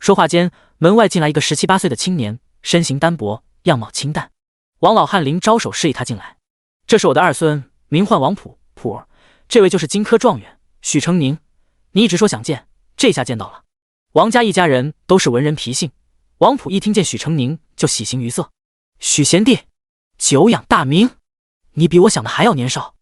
说话间，门外进来一个17、18岁的青年，身形单薄，样貌清淡。王老翰林招手示意他进来。这是我的二孙，名唤王普，普儿，这位就是金科状元许成宁，你一直说想见，这下见到了。王家一家人都是文人脾性，王普一听见许成宁就喜形于色。许贤弟，久仰大名，你比我想的还要年少。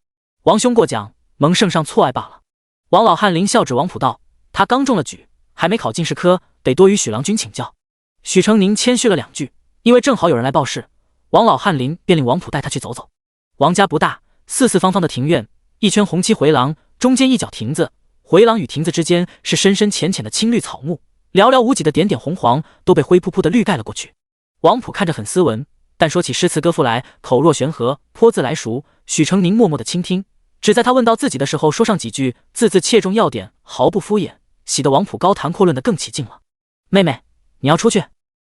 王兄过奖，蒙圣上错爱罢了。王老翰林笑指王普道：“他刚中了举，还没考进士科，得多与许郎君请教。”许成宁谦虚了2句，因为正好有人来报事，王老翰林便令王普带他去走走。王家不大，四四方方的庭院，一圈红漆回廊，中间一角亭子，回廊与亭子之间是深深浅浅的青绿草木，寥寥无几的点点红黄都被灰扑扑的绿盖了过去。王普看着很斯文，但说起诗词歌赋来，口若悬河，颇自来熟。许成宁默默的倾听，只在他问到自己的时候说上几句，字字切中要点，毫不敷衍，喜得王普高谈阔论的更起劲了。妹妹，你要出去？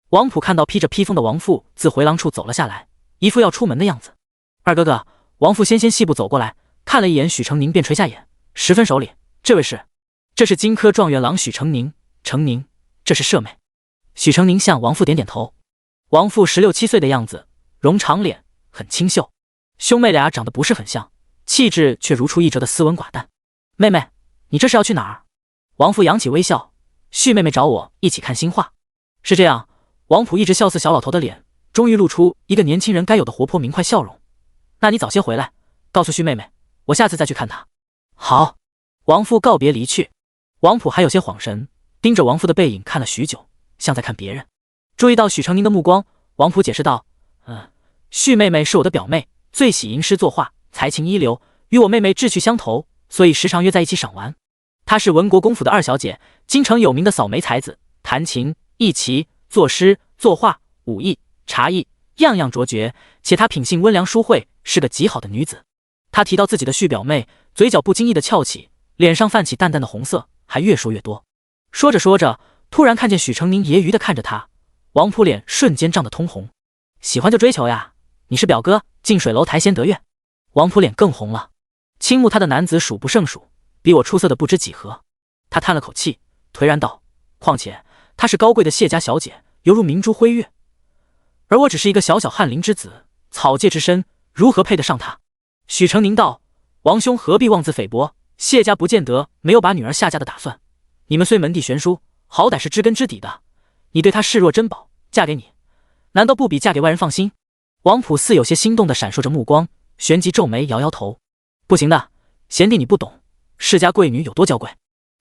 王普看到披着披风的王父自回廊处走了下来，一副要出门的样子。二哥哥，王父先细步走过来，看了一眼许成宁，便垂下眼，十分守礼。这位是？这是金科状元郎许成宁。成宁，这是舍妹。许成宁向王父点点头。王父16、17岁的样子，容长脸，很清秀。兄妹俩长得不是很像，气质却如出一辙的斯文寡淡。妹妹，你这是要去哪儿？王父扬起微笑，许妹妹找我一起看新画。是这样。王普一直笑似小老头的脸，终于露出一个年轻人该有的活泼明快笑容。那你早些回来，告诉许妹妹，我下次再去看她。好。王父告别离去。王普还有些恍神，盯着王父的背影看了许久，像在看别人。注意到许成宁的目光，王普解释道：“许妹妹是我的表妹，最喜吟诗作画，才情一流，与我妹妹志趣相投，所以时常约在一起赏玩。她是文国公府的2小姐，京城有名的扫眉才子，弹琴、艺棋、作诗、作画、武艺、茶艺，样样卓绝，且她品性温良淑惠，是个极好的女子。”他提到自己的许表妹，嘴角不经意的翘起，脸上泛起淡淡的红色，还越说越多。说着说着，突然看见许成宁揶揄的看着他，王普脸瞬间涨得通红。喜欢就追求呀，你是表哥，近水楼台先得月。王普脸更红了，倾慕他的男子数不胜数，比我出色的不知几何。他叹了口气，颓然道：“况且她是高贵的谢家小姐，犹如明珠辉月。而我只是一个小小翰林之子，草芥之身，如何配得上他？许成宁道：王兄何必妄自菲薄？谢家不见得没有把女儿下嫁的打算。你们虽门第悬殊，好歹是知根知底的。你对她视若珍宝，嫁给你，难道不比嫁给外人放心？王普似有些心动的闪烁着目光，旋即皱眉摇摇头：不行的，贤弟你不懂，世家贵女有多娇贵。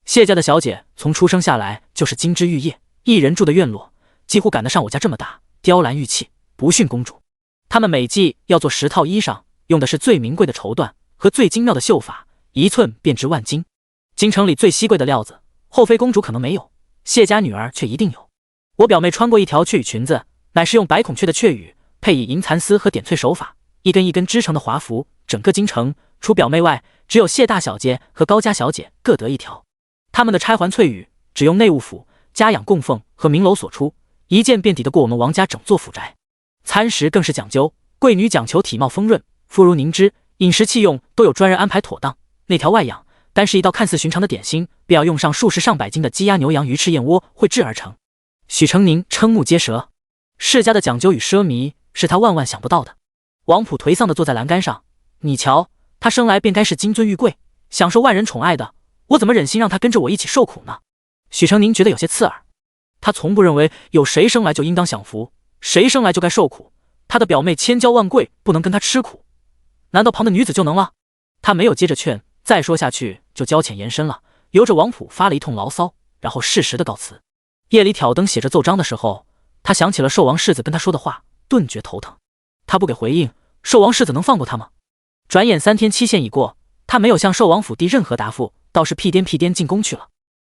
谢家的小姐从出生下来就是金枝玉叶，一人住的院落几乎赶得上我家这么大，雕栏玉砌，不逊公主。她们每季要做10套衣裳，用的是最名贵的绸缎和最精妙的绣法，1寸便值万金。京城里最稀贵的料子，后妃公主可能没有，谢家女儿却一定有。我表妹穿过一条雀羽裙子，乃是用白孔雀的雀羽配以银蚕丝和点翠手法，一根一根织成的华服。整个京城除表妹外，只有谢大小姐和高家小姐各得一条。他们的钗环翠羽只用内务府、嘉养供奉和明楼所出，一件便抵得过我们王家整座府宅。餐食更是讲究，贵女讲求体貌丰润，肤如凝脂，饮食器用都有专人安排妥当。内调外养，单是一道看似寻常的点心，便要用上数十上百斤的鸡鸭牛羊鱼翅燕窝绘制而成。许成宁瞠目结舌，世家的讲究与奢靡是他万万想不到的。王普颓丧地坐在栏杆上，你瞧，他生来便该是金尊玉贵，享受万人宠爱的，我怎么忍心让他跟着我一起受苦呢？许成宁觉得有些刺耳，他从不认为有谁生来就应当享福，谁生来就该受苦。他的表妹千娇万贵，不能跟他吃苦，难道旁的女子就能了？他没有接着劝，再说下去就交浅言深了，由着王普发了一通牢骚，然后适时的告辞。夜里挑灯写着奏章的时候，他想起了寿王世子跟他说的话，顿觉头疼。他不给回应，寿王世子能放过他吗？转眼3天期限已过，他没有向寿王府递任何答复，倒是屁颠进宫去了。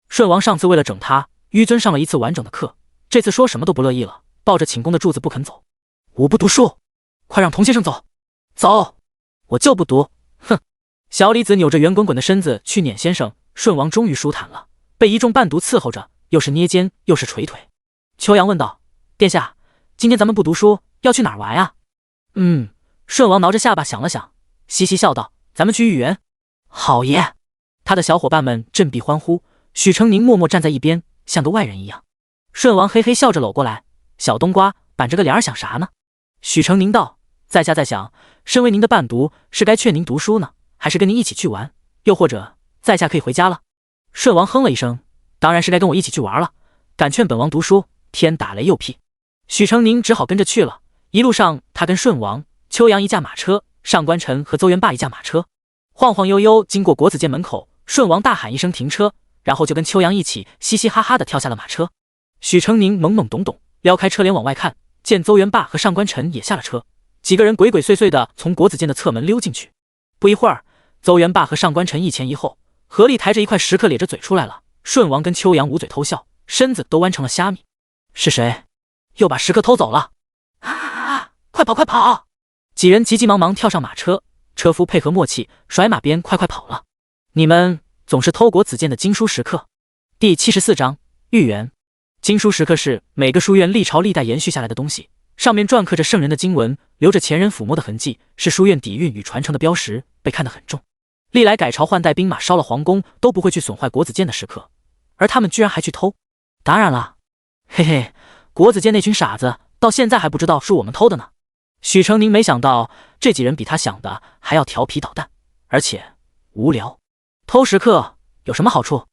顺王上次为了整他，纡尊上了一次完整的课，这次说什么都不乐意了，抱着寝宫的柱子不肯走。我不读书，快让童先生走。走，我就不读。哼！小李子扭着圆滚滚的身子去撵先生。顺王终于舒坦了，被一众伴读伺候着，又是捏肩又是捶腿。秋阳问道：殿下，今天咱们不读书，要去哪儿玩呀？顺王挠着下巴想了想，嘻嘻笑道：咱们去御园。好耶！他的小伙伴们振臂欢呼，许成宁默默站在一边，像个外人一样。顺王嘿嘿笑着搂过来：小冬瓜，板着个脸想啥呢？许成宁道：在下在想，身为您的伴读，是该劝您读书呢，还是跟您一起去玩？又或者在下可以回家了？顺王哼了一声：当然是该跟我一起去玩了，敢劝本王读书，天打雷又劈。许成宁只好跟着去了。一路上他跟顺王、秋阳一驾马车，上官晨和邹元霸一驾马车，晃晃悠悠经过国子监门口，顺王大喊一声停车，然后就跟秋阳一起嘻嘻哈哈地跳下了马车。许成宁懵懵懂懂撩开车帘往外看，见邹元霸和上官晨也下了车，几个人鬼鬼祟祟地从国子监的侧门溜进去。不一会儿，邹元霸和上官晨一前一后，合力抬着一块石刻咧着嘴出来了。顺王跟秋阳捂嘴偷笑，身子都弯成了虾米。是谁？又把石刻偷走了？快跑快跑！几人急急忙忙跳上马车，车夫配合默契，甩马鞭快跑了。你们总是偷国子监的经书石刻。第74章御园。经书石刻是每个书院历朝历代延续下来的东西，上面篆刻着圣人的经文，留着前人抚摸的痕迹，是书院底蕴与传承的标识，被看得很重。历来改朝换代，兵马烧了皇宫都不会去损坏国子监的石刻，而他们居然还去偷。当然了，嘿嘿，国子监那群傻子到现在还不知道是我们偷的呢。许成宁没想到这几人比他想的还要调皮捣蛋，而且无聊。偷石刻有什么好处？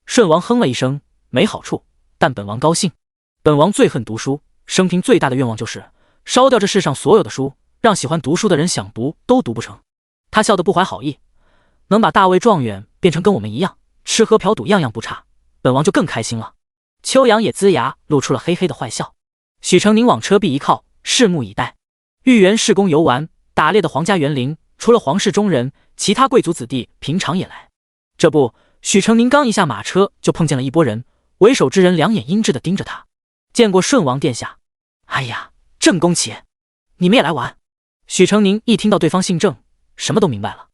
顺王哼了一声：没好处，但本王高兴。本王最恨读书，生平最大的愿望就是烧掉这世上所有的书，让喜欢读书的人想读都读不成。他笑得不怀好意，能把大魏状元变成跟我们一样，吃喝嫖赌样样不差，本王就更开心了。秋阳也龇牙露出了嘿嘿的坏笑。许成宁往车壁一靠，拭目以待。御园试宫游玩，打猎的皇家园林，除了皇室中人，其他贵族子弟平常也来。这不，许成宁刚一下马车，就碰见了一拨人，为首之人两眼阴鸷地盯着他。见过顺王殿下。哎呀，郑公启，你们也来玩？许成宁一听到对方姓郑，什么都明白了。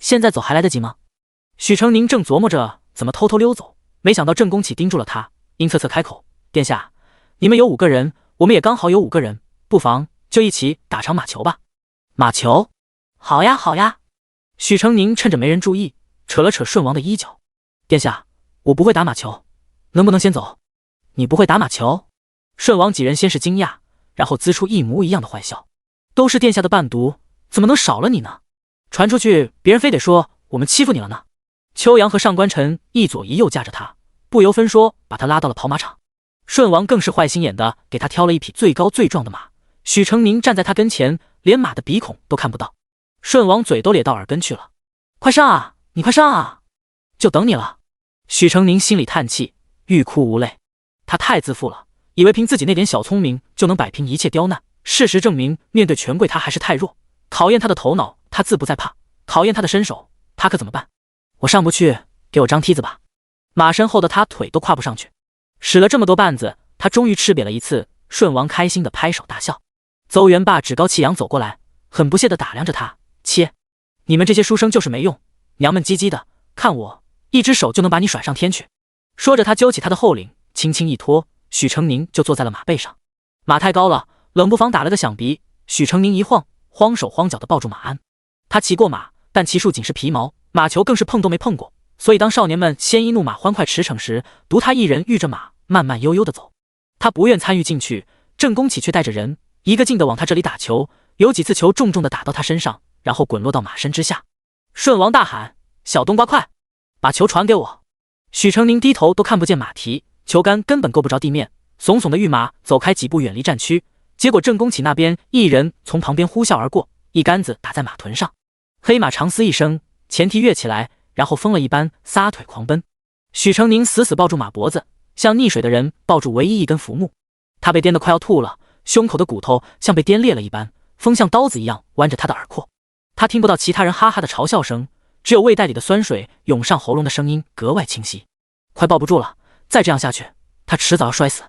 现在走还来得及吗？许成宁正琢磨着怎么偷偷溜走，没想到郑公启盯住了他，阴恻恻开口：殿下，你们有5个人，我们也刚好有5个人，不妨就一起打场马球吧。马球？好呀好呀。许成宁趁着没人注意，扯了扯顺王的衣角。殿下，我不会打马球，能不能先走？你不会打马球？顺王几人先是惊讶，然后呲出一模一样的坏笑。都是殿下的伴读，怎么能少了你呢？传出去，别人非得说我们欺负你了呢。秋阳和上官晨一左一右架着他，不由分说把他拉到了跑马场。顺王更是坏心眼的给他挑了一匹最高最壮的马。许成宁站在他跟前，连马的鼻孔都看不到。顺王嘴都咧到耳根去了，快上啊，你快上啊，就等你了。许成宁心里叹气，欲哭无泪。他太自负了，以为凭自己那点小聪明就能摆平一切刁难。事实证明，面对权贵他还是太弱。考验他的头脑，他自不在怕；考验他的身手，他可怎么办？我上不去，给我张梯子吧。马身后的他腿都跨不上去，使了这么多绊子，他终于吃瘪了一次。顺王开心的拍手大笑。邹元霸趾高气扬走过来，很不屑的打量着他：切，你们这些书生就是没用，娘们唧唧的，看我一只手就能把你甩上天去。说着，他揪起他的后领，轻轻一拖，许成宁就坐在了马背上。马太高了，冷不防打了个响鼻。许成宁一晃，慌手慌脚的抱住马鞍。他骑过马，但骑术仅是皮毛，马球更是碰都没碰过。所以当少年们鲜衣怒马欢快驰骋时，独他一人御着马慢慢悠悠的走。他不愿参与进去，郑公启却带着人一个劲的往他这里打球，有几次球重重的打到他身上，然后滚落到马身之下。顺王大喊：小冬瓜快，把球传给我。许成宁低头都看不见马蹄，球杆根本够不着地面，耸耸的御马走开几步远离战区。结果郑公启那边一人从旁边呼啸而过，一杆子打在马臀上，黑马长嘶一声，前蹄跃起来，然后疯了一般撒腿狂奔。许成宁死死抱住马脖子，像溺水的人抱住唯一一根浮木。他被颠得快要吐了，胸口的骨头像被颠裂了一般，锋像刀子一样剜着他的耳廓。他听不到其他人哈哈的嘲笑声，只有胃袋里的酸水涌上喉咙的声音格外清晰。快抱不住了，再这样下去，他迟早要摔死。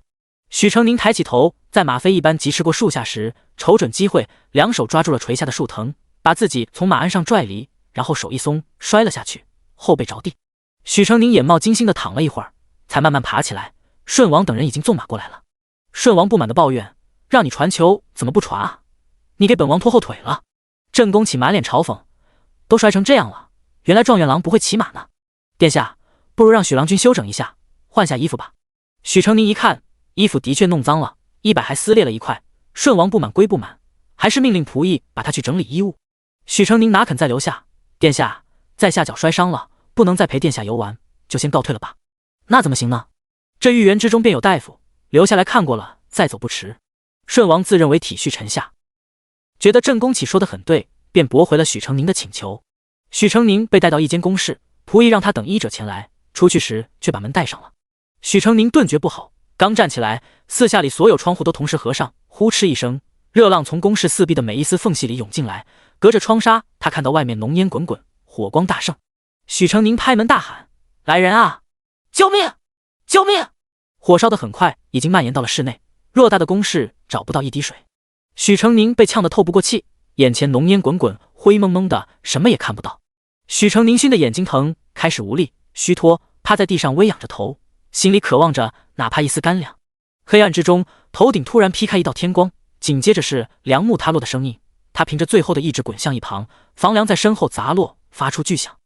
许成宁抬起头，在马飞一般疾驰过树下时，瞅准机会，两手抓住了垂下的树藤，把自己从马鞍上拽离，然后手一松，摔了下去，后背着地。许成宁眼冒金星的躺了一会儿，才慢慢爬起来。顺王等人已经纵马过来了。顺王不满的抱怨：让你传球怎么不传啊？你给本王拖后腿了。郑公启满脸嘲讽：都摔成这样了，原来状元郎不会骑马呢。殿下，不如让许郎君休整一下，换下衣服吧。许成宁一看，衣服的确弄脏了，衣摆还撕裂了一块。顺王不满归不满，还是命令仆役把他去整理衣物。许成宁哪肯再留下？殿下，在下脚摔伤了，不能再陪殿下游玩，就先告退了吧。那怎么行呢？这御园之中便有大夫，留下来看过了，再走不迟。顺王自认为体恤臣下，觉得郑公启说得很对，便驳回了许成宁的请求。许成宁被带到一间公室，仆役让他等医者前来，出去时却把门带上了。许成宁顿觉不好，刚站起来，四下里所有窗户都同时合上，呼哧一声，热浪从公室四壁的每一丝缝隙里涌进来，隔着窗纱，他看到外面浓烟滚滚，火光大盛。许成宁拍门大喊：来人啊！救命！救命！火烧得很快，已经蔓延到了室内，偌大的公室找不到一滴水。许成宁被呛得透不过气，眼前浓烟滚滚，灰蒙蒙的，什么也看不到。许成宁熏得眼睛疼，开始无力虚脱，趴在地上微仰着头，心里渴望着哪怕一丝干粮。黑暗之中，头顶突然劈开一道天光，紧接着是梁木塌落的声音。他凭着最后的意志滚向一旁，房梁在身后砸落，发出巨响，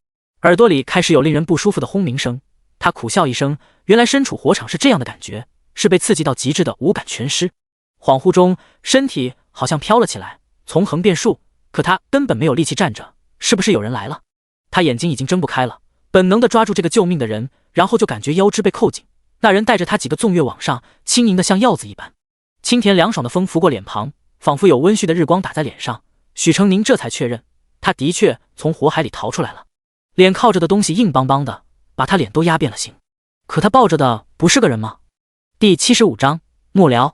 耳朵里开始有令人不舒服的轰鸣声。他苦笑一声，原来身处火场是这样的感觉，是被刺激到极致的五感全失。恍惚中，身体好像飘了起来，从横变竖，可他根本没有力气站着。是不是有人来了？他眼睛已经睁不开了，本能地抓住这个救命的人，然后就感觉腰肢被扣紧。那人带着他几个纵跃往上，轻盈的像药子一般。清甜凉爽的风拂过脸庞，仿佛有温煦的日光打在脸上。许成宁这才确认，他的确从火海里逃出来了。脸靠着的东西硬邦邦的，把他脸都压变了形。可他抱着的不是个人吗？第75章幕僚。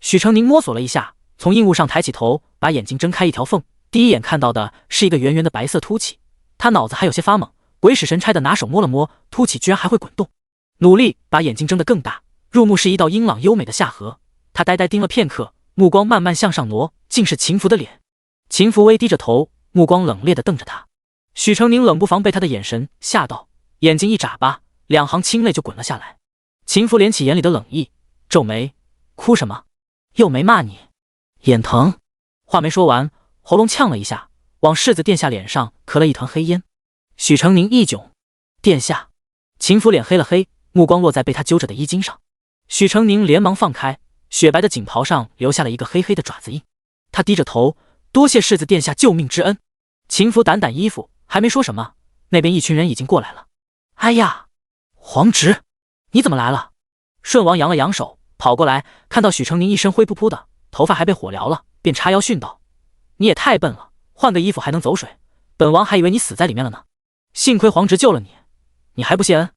许成宁摸索了一下，从硬物上抬起头，把眼睛睁开一条缝，第一眼看到的是一个圆圆的白色凸起。他脑子还有些发懵，鬼使神差的拿手摸了摸，凸起居然还会滚动。努力把眼睛睁得更大，入目是一道英朗优美的下颌。他呆呆盯了片刻，目光慢慢向上挪，竟是秦福的脸。秦福微低着头，目光冷冽地瞪着他。许成宁冷不防被他的眼神吓到，眼睛一眨巴，两行清泪就滚了下来。秦福敛起眼里的冷意，皱眉：哭什么？又没骂你，眼疼。话没说完，喉咙呛了一下，往世子殿下脸上咳了一团黑烟。许成宁一窘：殿下。秦福脸黑了黑，目光落在被他揪着的衣襟上。许成宁连忙放开，雪白的锦袍上留下了一个黑黑的爪子印。他低着头，多谢世子殿下救命之恩。秦福掸掸衣服，还没说什么，那边一群人已经过来了。哎呀，皇侄，你怎么来了？顺王扬了扬手，跑过来，看到许成宁一身灰扑扑的，头发还被火燎了，便叉腰训道：“你也太笨了，换个衣服还能走水，本王还以为你死在里面了呢。幸亏皇侄救了你，你还不谢恩？”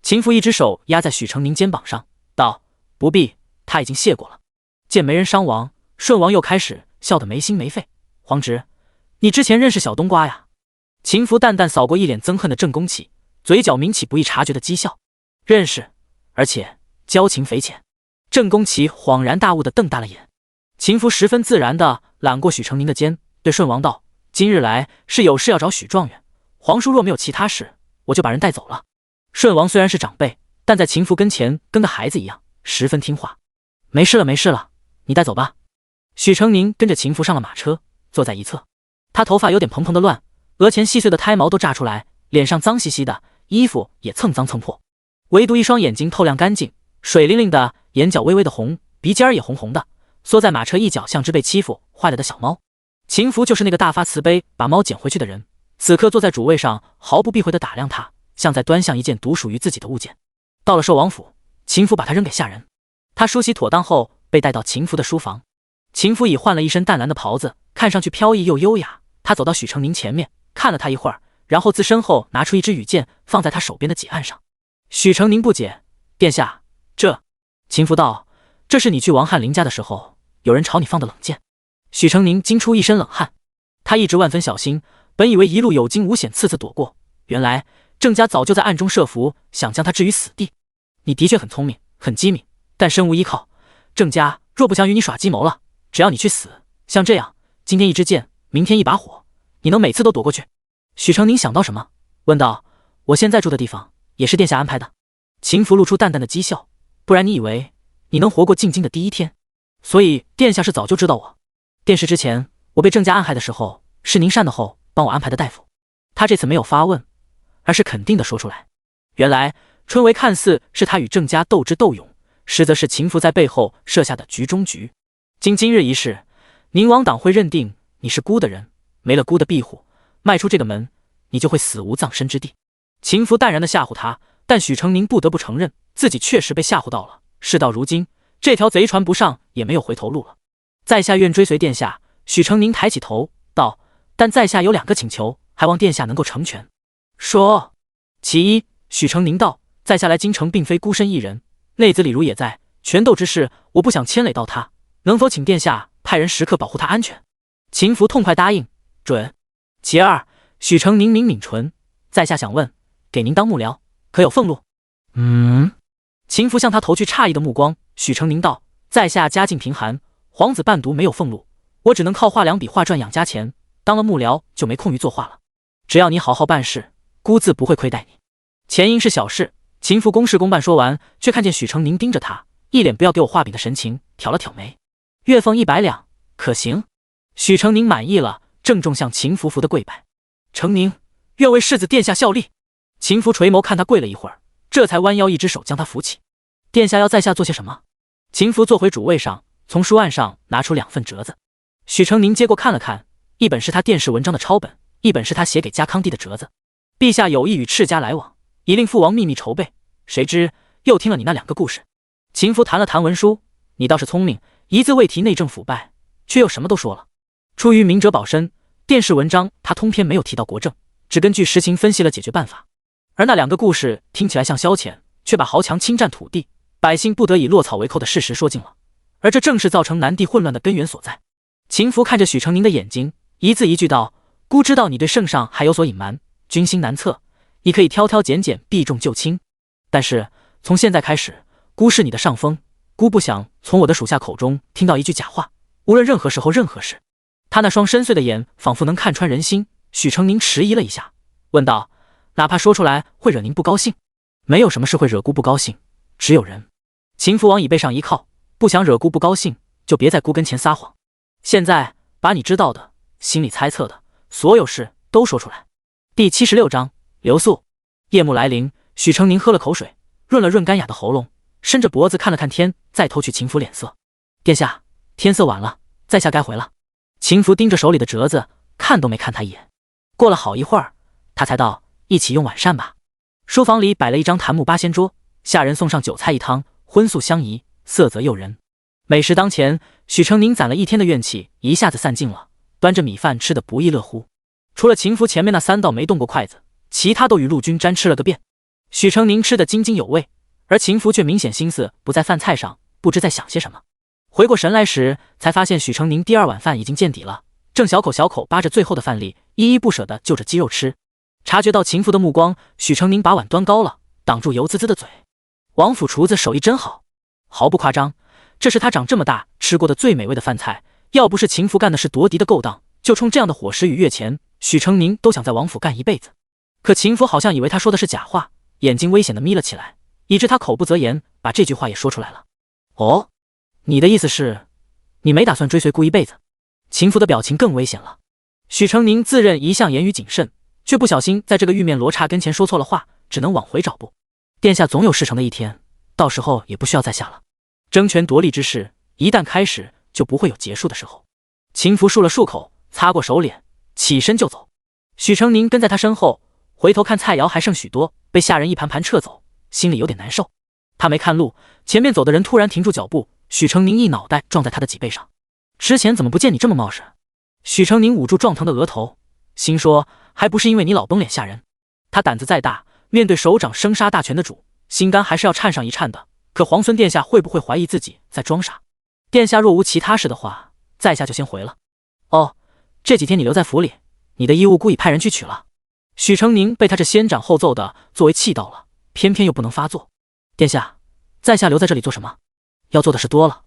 秦福一只手压在许成宁肩膀上，道：“不必，他已经谢过了。”见没人伤亡，顺王又开始笑得没心没肺：“皇侄，你之前认识小冬瓜呀？”秦福淡淡扫过一脸憎恨的郑公启，嘴角抿起不易察觉的讥笑：“认识，而且交情匪浅。”郑公启恍然大悟地瞪大了眼。秦福十分自然地揽过许成宁的肩，对顺王道：“今日来是有事要找许状元，皇叔若没有其他事，我就把人带走了。”顺王虽然是长辈，但在秦福跟前跟个孩子一样，十分听话。“没事了，没事了，你带走吧。”许成宁跟着秦福上了马车，坐在一侧。他头发有点蓬蓬的乱，额前细碎的胎毛都炸出来，脸上脏兮兮的，衣服也蹭脏蹭破，唯独一双眼睛透亮干净，水灵灵的，眼角微微的红，鼻尖也红红的，缩在马车一角，像只被欺负坏了的小猫。秦福就是那个大发慈悲把猫捡回去的人，此刻坐在主位上，毫不避讳地打量他，像在端详一件独属于自己的物件。到了寿王府，秦福把他扔给下人，他梳洗妥当后被带到秦福的书房。秦福已换了一身淡蓝的袍子，看上去飘逸又优雅。他走到许成宁前面，看了他一会儿，然后自身后拿出一支羽箭，放在他手边的几案上。许成宁不解：“殿下，这……”秦福道：“这是你去王翰林家的时候，有人朝你放的冷箭。”许成宁惊出一身冷汗，他一直万分小心，本以为一路有惊无险，次次躲过，原来郑家早就在暗中设伏，想将他置于死地。你的确很聪明，很机敏，但身无依靠，郑家若不想与你耍计谋了，只要你去死，像这样，今天一支箭，明天一把火，你能每次都躲过去？许成宁想到什么，问道：“我现在住的地方也是殿下安排的？”秦福露出淡淡的讥笑：“不然你以为你能活过进京的第一天？所以殿下是早就知道我。殿试之前，我被郑家暗害的时候，是您善的后帮我安排的大夫。”他这次没有发问，而是肯定地说出来。原来春闱看似是他与郑家斗智斗勇，实则是秦福在背后设下的局中局。经今日一事，宁王党会认定你是孤的人，没了孤的庇护，迈出这个门，你就会死无葬身之地。秦福淡然地吓唬他，但许成宁不得不承认，自己确实被吓唬到了。事到如今，这条贼船不上也没有回头路了。在下愿追随殿下。许成宁抬起头道：“但在下有2个请求，还望殿下能够成全。”说。其一，许成宁道：“在下来京城并非孤身一人，内子李儒也在，权斗之事我不想牵累到他，能否请殿下派人时刻保护他安全？”秦福痛快答应：“准。”其二，许成宁抿抿唇：“在下想问，给您当幕僚，可有俸禄？”秦福向他投去诧异的目光。许成宁道：“在下家境贫寒，皇子伴读，没有俸禄，我只能靠画2笔画赚养家钱，当了幕僚就没空于作画了。只要你好好办事，孤自不会亏待你。钱银是小事。”秦福公事公办说完，却看见许成宁盯着他，一脸不要给我画饼的神情，挑了挑眉：“月俸100两，可行？”许成宁满意了，郑重向秦福服的跪拜：“成宁愿为世子殿下效力。”秦福垂眸看他跪了一会儿，这才弯腰一只手将他扶起：“殿下要在下做些什么？”秦福坐回主位上，从书案上拿出2份折子。许成宁接过看了看，一本是他殿试文章的抄本，一本是他写给家康帝的折子。陛下有意与赤家来往，已令父王秘密筹备，谁知又听了你那2个故事。秦福弹了弹文书：“你倒是聪明，一字未提内政腐败，却又什么都说了。出于明哲保身，殿试文章他通篇没有提到国政，只根据实情分析了解决办法。而那2个故事听起来像消遣，却把豪强侵占土地，百姓不得已落草为寇的事实说尽了，而这正是造成南地混乱的根源所在。”秦福看着许成宁的眼睛，一字一句道：“孤知道你对圣上还有所隐瞒，军心难测，你可以挑挑拣拣，避重就轻。但是从现在开始，孤是你的上风，孤不想从我的属下口中听到一句假话，无论任何时候任何事。”他那双深邃的眼仿佛能看穿人心。许成宁迟疑了一下，问道：“哪怕说出来会惹您不高兴？”“没有什么事会惹孤不高兴，只有人。”秦福往椅背上一靠：“不想惹孤不高兴，就别在孤跟前撒谎。现在把你知道的、心里猜测的所有事都说出来。”第76章留宿。夜幕来临，许成宁喝了口水，润了润干哑的喉咙，伸着脖子看了看天，再偷去秦福脸色。殿下，天色晚了，在下该回了。秦福盯着手里的折子，看都没看他一眼。过了好一会儿，他才道：一起用晚膳吧。书房里摆了一张檀木八仙桌，下人送上酒菜一汤，荤素相宜，色泽诱人。美食当前，许成宁攒了一天的怨气一下子散尽了，端着米饭吃得不亦乐乎。除了秦福前面那3道没动过筷子，其他都与陆军沾吃了个遍。许成宁吃得津津有味，而秦福却明显心思不在饭菜上，不知在想些什么。回过神来时，才发现许成宁第2碗饭已经见底了，正小口小口扒着最后的饭粒，依依不舍地就着鸡肉吃。察觉到秦福的目光，许成宁把碗端高了，挡住油滋滋的嘴。王府厨子手艺真好，毫不夸张，这是他长这么大吃过的最美味的饭菜。要不是秦福干的是夺嫡的勾当，就冲这样的伙食与月钱，许成宁都想在王府干一辈子。可秦福好像以为他说的是假话，眼睛危险地眯了起来，以致他口不择言，把这句话也说出来了。哦，你的意思是，你没打算追随顾一辈子？秦福的表情更危险了。许成宁自认一向言语谨慎，却不小心在这个玉面罗刹跟前说错了话，只能往回找步。殿下总有事成的一天，到时候也不需要再下了。争权夺利之事，一旦开始，就不会有结束的时候。秦福漱了漱口，擦过手脸，起身就走。许成宁跟在他身后，回头看菜肴还剩许多，被下人一盘盘撤走，心里有点难受。他没看路，前面走的人突然停住脚步，许成宁一脑袋撞在他的脊背上。之前怎么不见你这么冒失？许成宁捂住撞疼的额头，心说还不是因为你老崩脸吓人。他胆子再大，面对手掌生杀大权的主，心肝还是要颤上一颤的。可皇孙殿下会不会怀疑自己在装傻？殿下若无其他事的话，在下就先回了。哦，这几天你留在府里，你的衣物故意派人去取了。许成宁被他这先斩后奏的作为气到了，偏偏又不能发作。殿下，在下留在这里做什么？要做的事多了。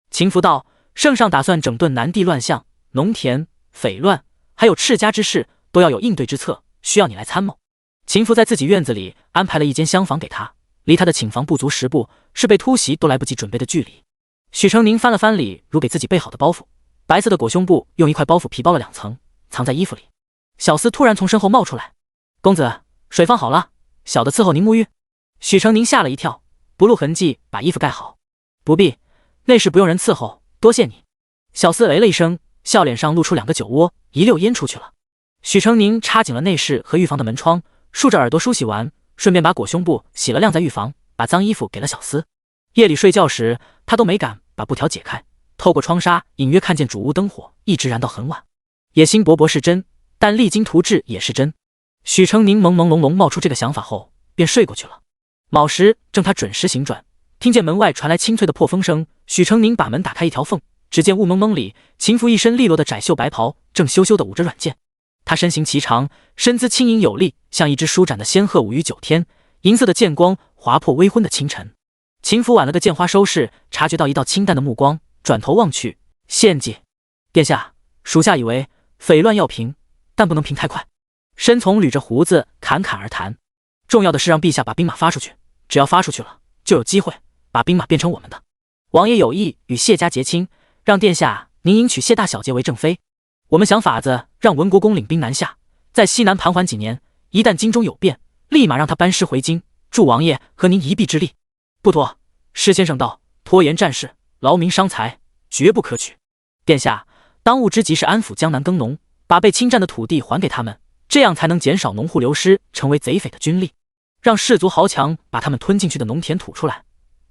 秦福道：圣上打算整顿南地乱象，农田、匪乱，还有赤家之事，都要有应对之策，需要你来参谋。秦福在自己院子里安排了一间厢房给他，离他的寝房不足10步，是被突袭都来不及准备的距离。许成宁翻了翻里如给自己备好的包袱，白色的裹胸布用一块包袱皮包了2层，藏在衣服里。小厮突然从身后冒出来：公子，水放好了，小的伺候您沐浴。许成宁吓了一跳，不露痕迹把衣服盖好。不必，内侍不用人伺候，多谢你。小厮了一声，笑脸上露出2个酒窝，一溜烟出去了。许成宁插紧了内室和浴房的门窗，竖着耳朵梳洗完，顺便把裹胸布洗了晾在浴房，把脏衣服给了小厮。夜里睡觉时，他都没敢把布条解开，透过窗纱隐约看见主屋灯火一直燃到很晚。野心勃勃是真，但励精图治也是真。许成宁朦朦胧胧冒出这个想法后，便睡过去了。卯时正他准时行转，听见门外传来清脆的破风声，许成宁把门打开一条缝，只见雾蒙蒙里，秦福一身利落的窄袖白袍，正羞羞地舞着软剑。他身形颀长，身姿轻盈有力，像一只舒展的仙鹤舞于9天，银色的剑光划破微昏的清晨。秦福挽了个剑花收拾，察觉到一道清淡的目光，转头望去，献计。殿下，属下以为匪乱要平，但不能平太快。申从捋着胡子侃侃而谈，重要的是让陛下把兵马发出去，只要发出去了，就有机会把兵马变成我们的。王爷有意与谢家结亲，让殿下您迎娶谢大小姐为正妃。我们想法子让文国公领兵南下，在西南盘桓几年，一旦京中有变，立马让他班师回京，助王爷和您一臂之力。不妥，施先生道，拖延战事，劳民伤财，绝不可取。殿下，当务之急是安抚江南耕农，把被侵占的土地还给他们，这样才能减少农户流失，成为贼匪的军力，让士族豪强把他们吞进去的农田吐出来。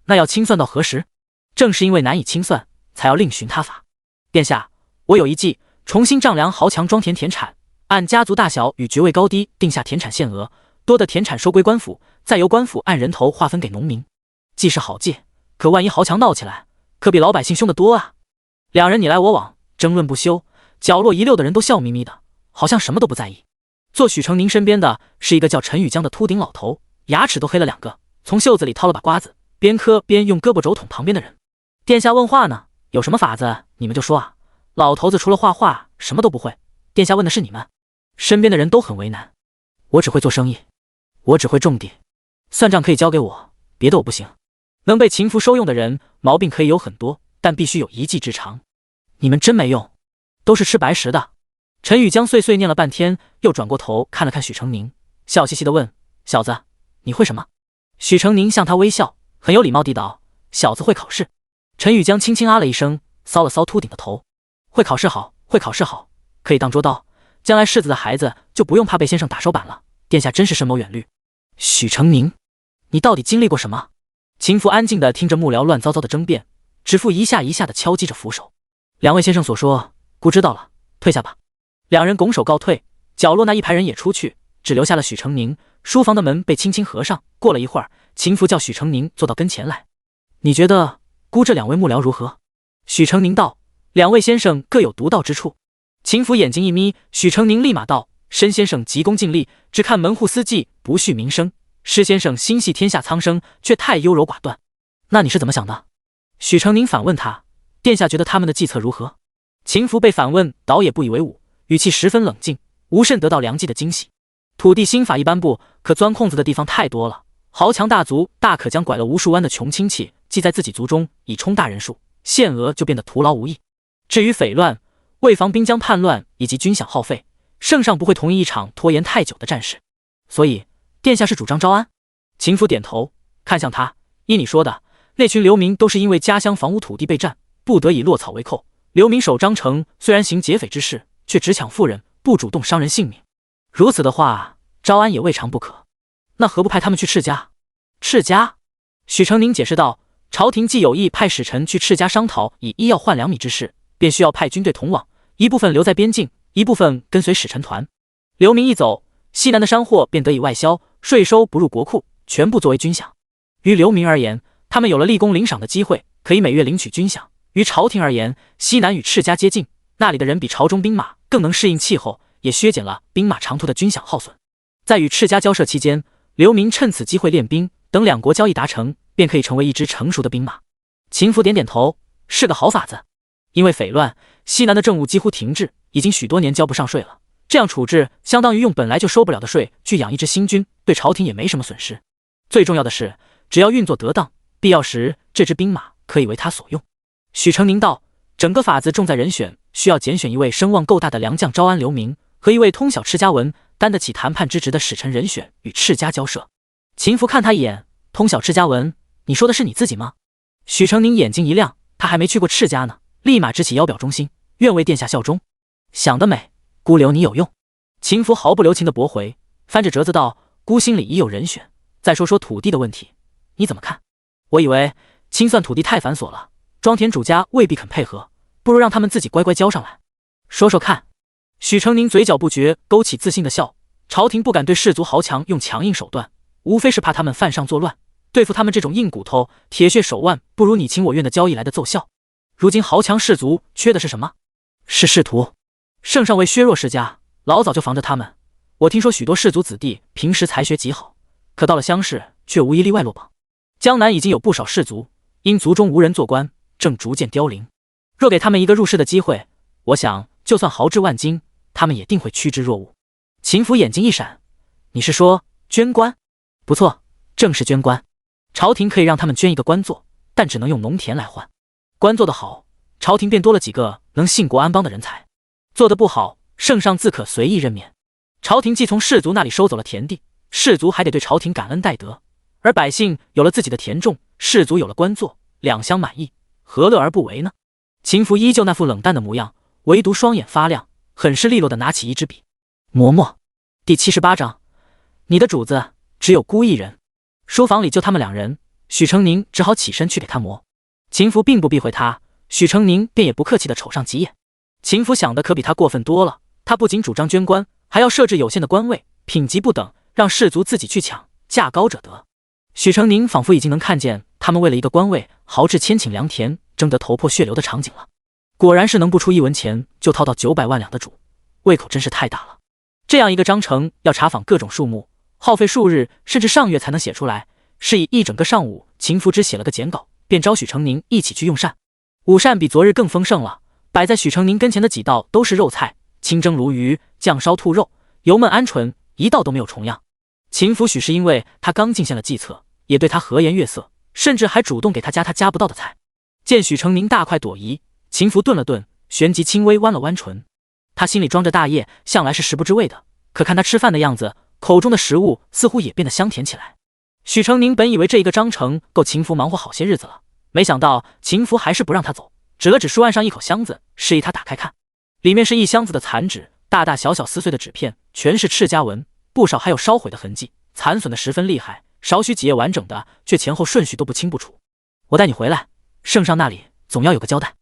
那要清算到何时？正是因为难以清算，才要另寻他法。殿下，我有一计，重新丈量豪强庄田田产，按家族大小与爵位高低定下田产限额，多的田产收归官府，再由官府按人头划分给农民。计是好计，可万一豪强闹起来，可比老百姓凶得多啊！两人你来我往，争论不休，角落一溜的人都笑眯眯的，好像什么都不在意。坐许成宁身边的是一个叫陈宇江的秃顶老头，牙齿都黑了2个，从袖子里掏了把瓜子，边嗑边用胳膊肘捅旁边的人。殿下问话呢，有什么法子你们就说啊。老头子除了画画什么都不会，殿下问的是你们。身边的人都很为难，我只会做生意，我只会种地，算账可以交给我，别的我不行。能被秦福收用的人，毛病可以有很多，但必须有一技之长。你们真没用，都是吃白食的。陈宇江碎碎念了半天，又转过头看了看许成宁，笑嘻嘻地问：小子，你会什么？许成宁向他微笑，很有礼貌地道：小子会考试。陈宇江轻轻啊了一声，搔了搔秃顶的头。会考试好，会考试好，可以当捉刀，将来世子的孩子就不用怕被先生打手板了。殿下真是深谋远虑。许成宁，你到底经历过什么？秦福安静地听着幕僚乱糟糟的争辩，指腹一下一下地敲击着扶手。两位先生所说，姑知道了，退下吧。两人拱手告退，角落那一排人也出去，只留下了许成宁。书房的门被轻轻合上。过了一会儿，秦福叫许成宁坐到跟前来。你觉得姑这两位幕僚如何？许成宁道：两位先生各有独到之处。秦福眼睛一眯，许成宁立马道：申先生急功近利，只看门户私计，不恤民生；施先生心系天下苍生，却太优柔寡断。那你是怎么想的？许成宁反问他：殿下觉得他们的计策如何？秦福被反问，倒也不以为忤，语气十分冷静，无甚得到良计的惊喜。土地新法一颁布，可钻空子的地方太多了，豪强大族大可将拐了无数弯的穷亲戚记在自己族中，以充大人数，限额就变得徒劳无益。至于匪乱，为防兵将叛乱以及军饷耗费，圣上不会同意一场拖延太久的战事。所以殿下是主张招安？秦福点头，看向他：依你说的，那群流民都是因为家乡房屋土地被占，不得已落草为寇。流民守章城，虽然行劫匪之事，却只抢妇人，不主动伤人性命。如此的话，招安也未尝不可。那何不派他们去赤家？赤家？许成宁解释道：朝廷既有意派使臣去赤家商讨以医药换粮米之事，便需要派军队同往，一部分留在边境，一部分跟随使臣团。流民一走，西南的山货便得以外销，税收不入国库，全部作为军饷。于流民而言，他们有了立功领赏的机会，可以每月领取军饷。于朝廷而言，西南与赤家接近，那里的人比朝中兵马更能适应气候，也削减了兵马长途的军饷耗损。在与赤家交涉期间，流民趁此机会练兵，等两国交易达成，便可以成为一支成熟的兵马。秦福点点头，是个好法子。因为匪乱，西南的政务几乎停滞，已经许多年交不上税了。这样处置，相当于用本来就收不了的税去养一支新军，对朝廷也没什么损失。最重要的是，只要运作得当，必要时这支兵马可以为他所用。许成宁道：整个法子重在人选，需要拣选一位声望够大的良将招安流民，和一位通晓赤家文、担得起谈判之职的使臣人选与赤家交涉。秦福看他一眼：通晓赤家文，你说的是你自己吗？许成宁眼睛一亮，他还没去过赤家呢，立马直起腰表忠心，愿为殿下效忠。想得美，姑留你有用。秦福毫不留情地驳回，翻着折子道：姑心里已有人选。再说说土地的问题，你怎么看？我以为清算土地太繁琐了，庄田主家未必肯配合，不如让他们自己乖乖交上来。说说看。许成宁嘴角不觉勾起自信的笑，朝廷不敢对士族豪强用强硬手段，无非是怕他们犯上作乱，对付他们这种硬骨头、铁血手腕不如你情我愿的交易来的奏效。如今豪强士族缺的是什么？是仕途。圣上为削弱世家，老早就防着他们。我听说许多士族子弟平时才学极好，可到了乡试却无一例外落榜。江南已经有不少士族因族中无人做官，正逐渐凋零。若给他们一个入仕的机会，我想就算豪掷万金，他们也定会趋之若鹜。秦福眼睛一闪：你是说捐官？不错，正是捐官。朝廷可以让他们捐一个官做，但只能用农田来换。官做得好，朝廷便多了几个能兴国安邦的人才；做得不好，圣上自可随意任免。朝廷既从士族那里收走了田地，士族还得对朝廷感恩戴德，而百姓有了自己的田种，士族有了官做，两相满意，何乐而不为呢？秦福依旧那副冷淡的模样，唯独双眼发亮，很是利落地拿起一支笔。磨墨。第78章，你的主子只有孤一人。书房里就他们两人，许成宁只好起身去给他磨。秦福并不避讳他，许成宁便也不客气地瞅上几眼。秦福想的可比他过分多了，他不仅主张捐官，还要设置有限的官位，品级不等，让士族自己去抢，价高者得。许成宁仿佛已经能看见他们为了一个官位豪掷千顷良田，争得头破血流的场景了。果然是能不出一文钱就掏到900万两的主，胃口真是太大了。这样一个章程要查访各种数目，耗费数日甚至上月才能写出来。是以一整个上午，秦福只写了个简稿，便招许成宁一起去用膳。午膳比昨日更丰盛了，摆在许成宁跟前的几道都是肉菜，清蒸鲈鱼、酱烧兔肉、油焖鹌鹑，一道都没有重样。秦福许是因为他刚进献了计策，也对他和颜悦色，甚至还主动给他加不到的菜。见许成宁大快朵颐，秦福顿了顿，旋即轻微弯了弯唇。他心里装着大业，向来是食不知味的，可看他吃饭的样子，口中的食物似乎也变得香甜起来。许成宁本以为这一个章程够秦福忙活好些日子了，没想到秦福还是不让他走，指了指书案上一口箱子，示意他打开看。里面是一箱子的残纸，大大小小撕碎的纸片，全是赤家文，不少还有烧毁的痕迹，残损的十分厉害，少许几页完整的，却前后顺序都不清不楚。我带你回来，圣上那里总要有个交代。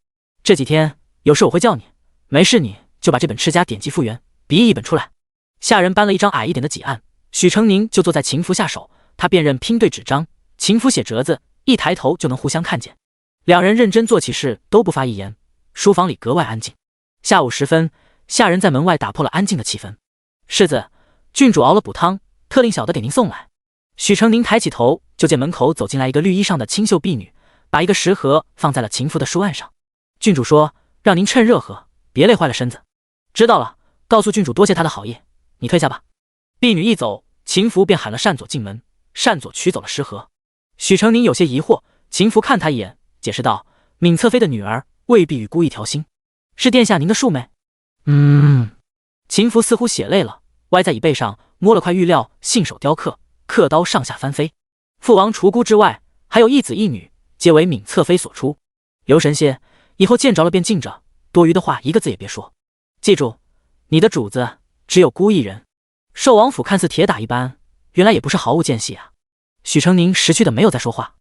这几天有事我会叫你，没事你就把这本赤家典籍复原，笔译一本出来。下人搬了一张矮一点的几案，许成宁就坐在秦福下手，他辨认拼对纸张，秦福写折子，一抬头就能互相看见。两人认真做起事，都不发一言。书房里格外安静。下午时分，下人在门外打破了安静的气氛。世子，郡主熬了补汤，特令小的给您送来。许成宁抬起头，就见门口走进来一个绿衣裳的清秀婢女，把一个食盒放在了秦福的书案上。郡主说让您趁热喝，别累坏了身子。知道了，告诉郡主多谢她的好意。你退下吧。婢女一走，秦福便喊了单佐进门，单佐取走了食盒。许成宁有些疑惑，秦福看他一眼，解释道：闵侧妃的女儿未必与孤一条心，是殿下您的庶妹。秦福似乎血泪了，歪在椅背上摸了块玉料，信手雕刻，刻刀上下翻飞。父王除孤之外，还有一子一女，皆为闵侧妃所出。留神些，以后见着了便敬着，多余的话一个字也别说。记住，你的主子只有孤一人。寿王府看似铁打一般，原来也不是毫无间隙啊。许成宁识趣的没有再说话。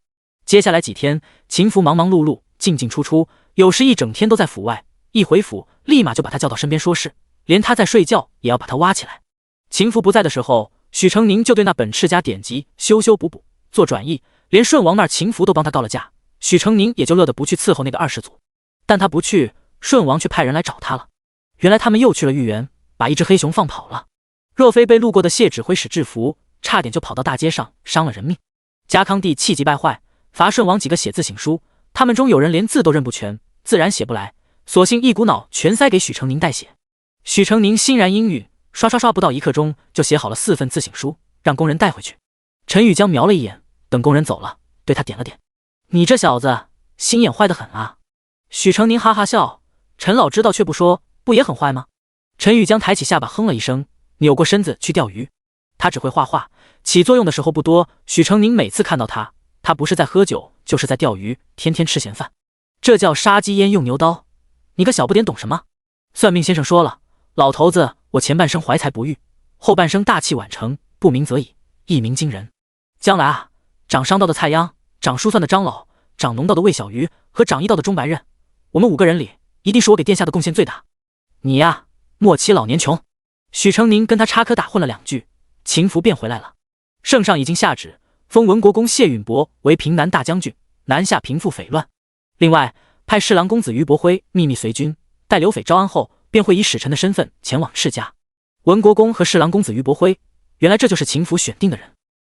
接下来几天，秦福忙忙碌碌，进进出出，有时一整天都在府外，一回府立马就把他叫到身边说事，连他在睡觉也要把他挖起来。秦福不在的时候，许成宁就对那本赤家典籍修修补补，做转译，连顺王那儿秦福都帮他告了假，许成宁也就乐得不去伺候那个二世祖。但他不去，顺王却派人来找他了。原来他们又去了御园，把一只黑熊放跑了。若非被路过的谢指挥使制服，差点就跑到大街上伤了人命。家康帝气急败坏，罚顺王几个写字请书，他们中有人连字都认不全，自然写不来，索性一股脑全塞给许成宁代写。许成宁欣然应允，刷刷刷不到1刻钟就写好了4份字请书，让工人带回去。陈宇江瞄了一眼，等工人走了，对他点了点：你这小子心眼坏得很啊。许成宁哈哈笑：陈老知道却不说，不也很坏吗？陈宇江抬起下巴哼了一声，扭过身子去钓鱼。他只会画画，起作用的时候不多。许成宁每次看到他，他不是在喝酒，就是在钓鱼，天天吃闲饭。这叫杀鸡焉用牛刀。你个小不点懂什么？算命先生说了，老头子，我前半生怀才不遇，后半生大器晚成，不鸣则已，一鸣惊人。将来啊，长商道的蔡鞅，长书算的张老，长农道的魏小鱼和长医道的钟白刃，我们5个人里，一定是我给殿下的贡献最大。你呀，莫欺老年穷。许成宁跟他插科打诨了2句，秦福便回来了。圣上已经下旨，封文国公谢允伯为平南大将军，南下平复匪乱。另外，派侍郎公子于伯辉秘密随军，待刘匪招安后，便会以使臣的身份前往赤家。文国公和侍郎公子于伯辉，原来这就是秦府选定的人。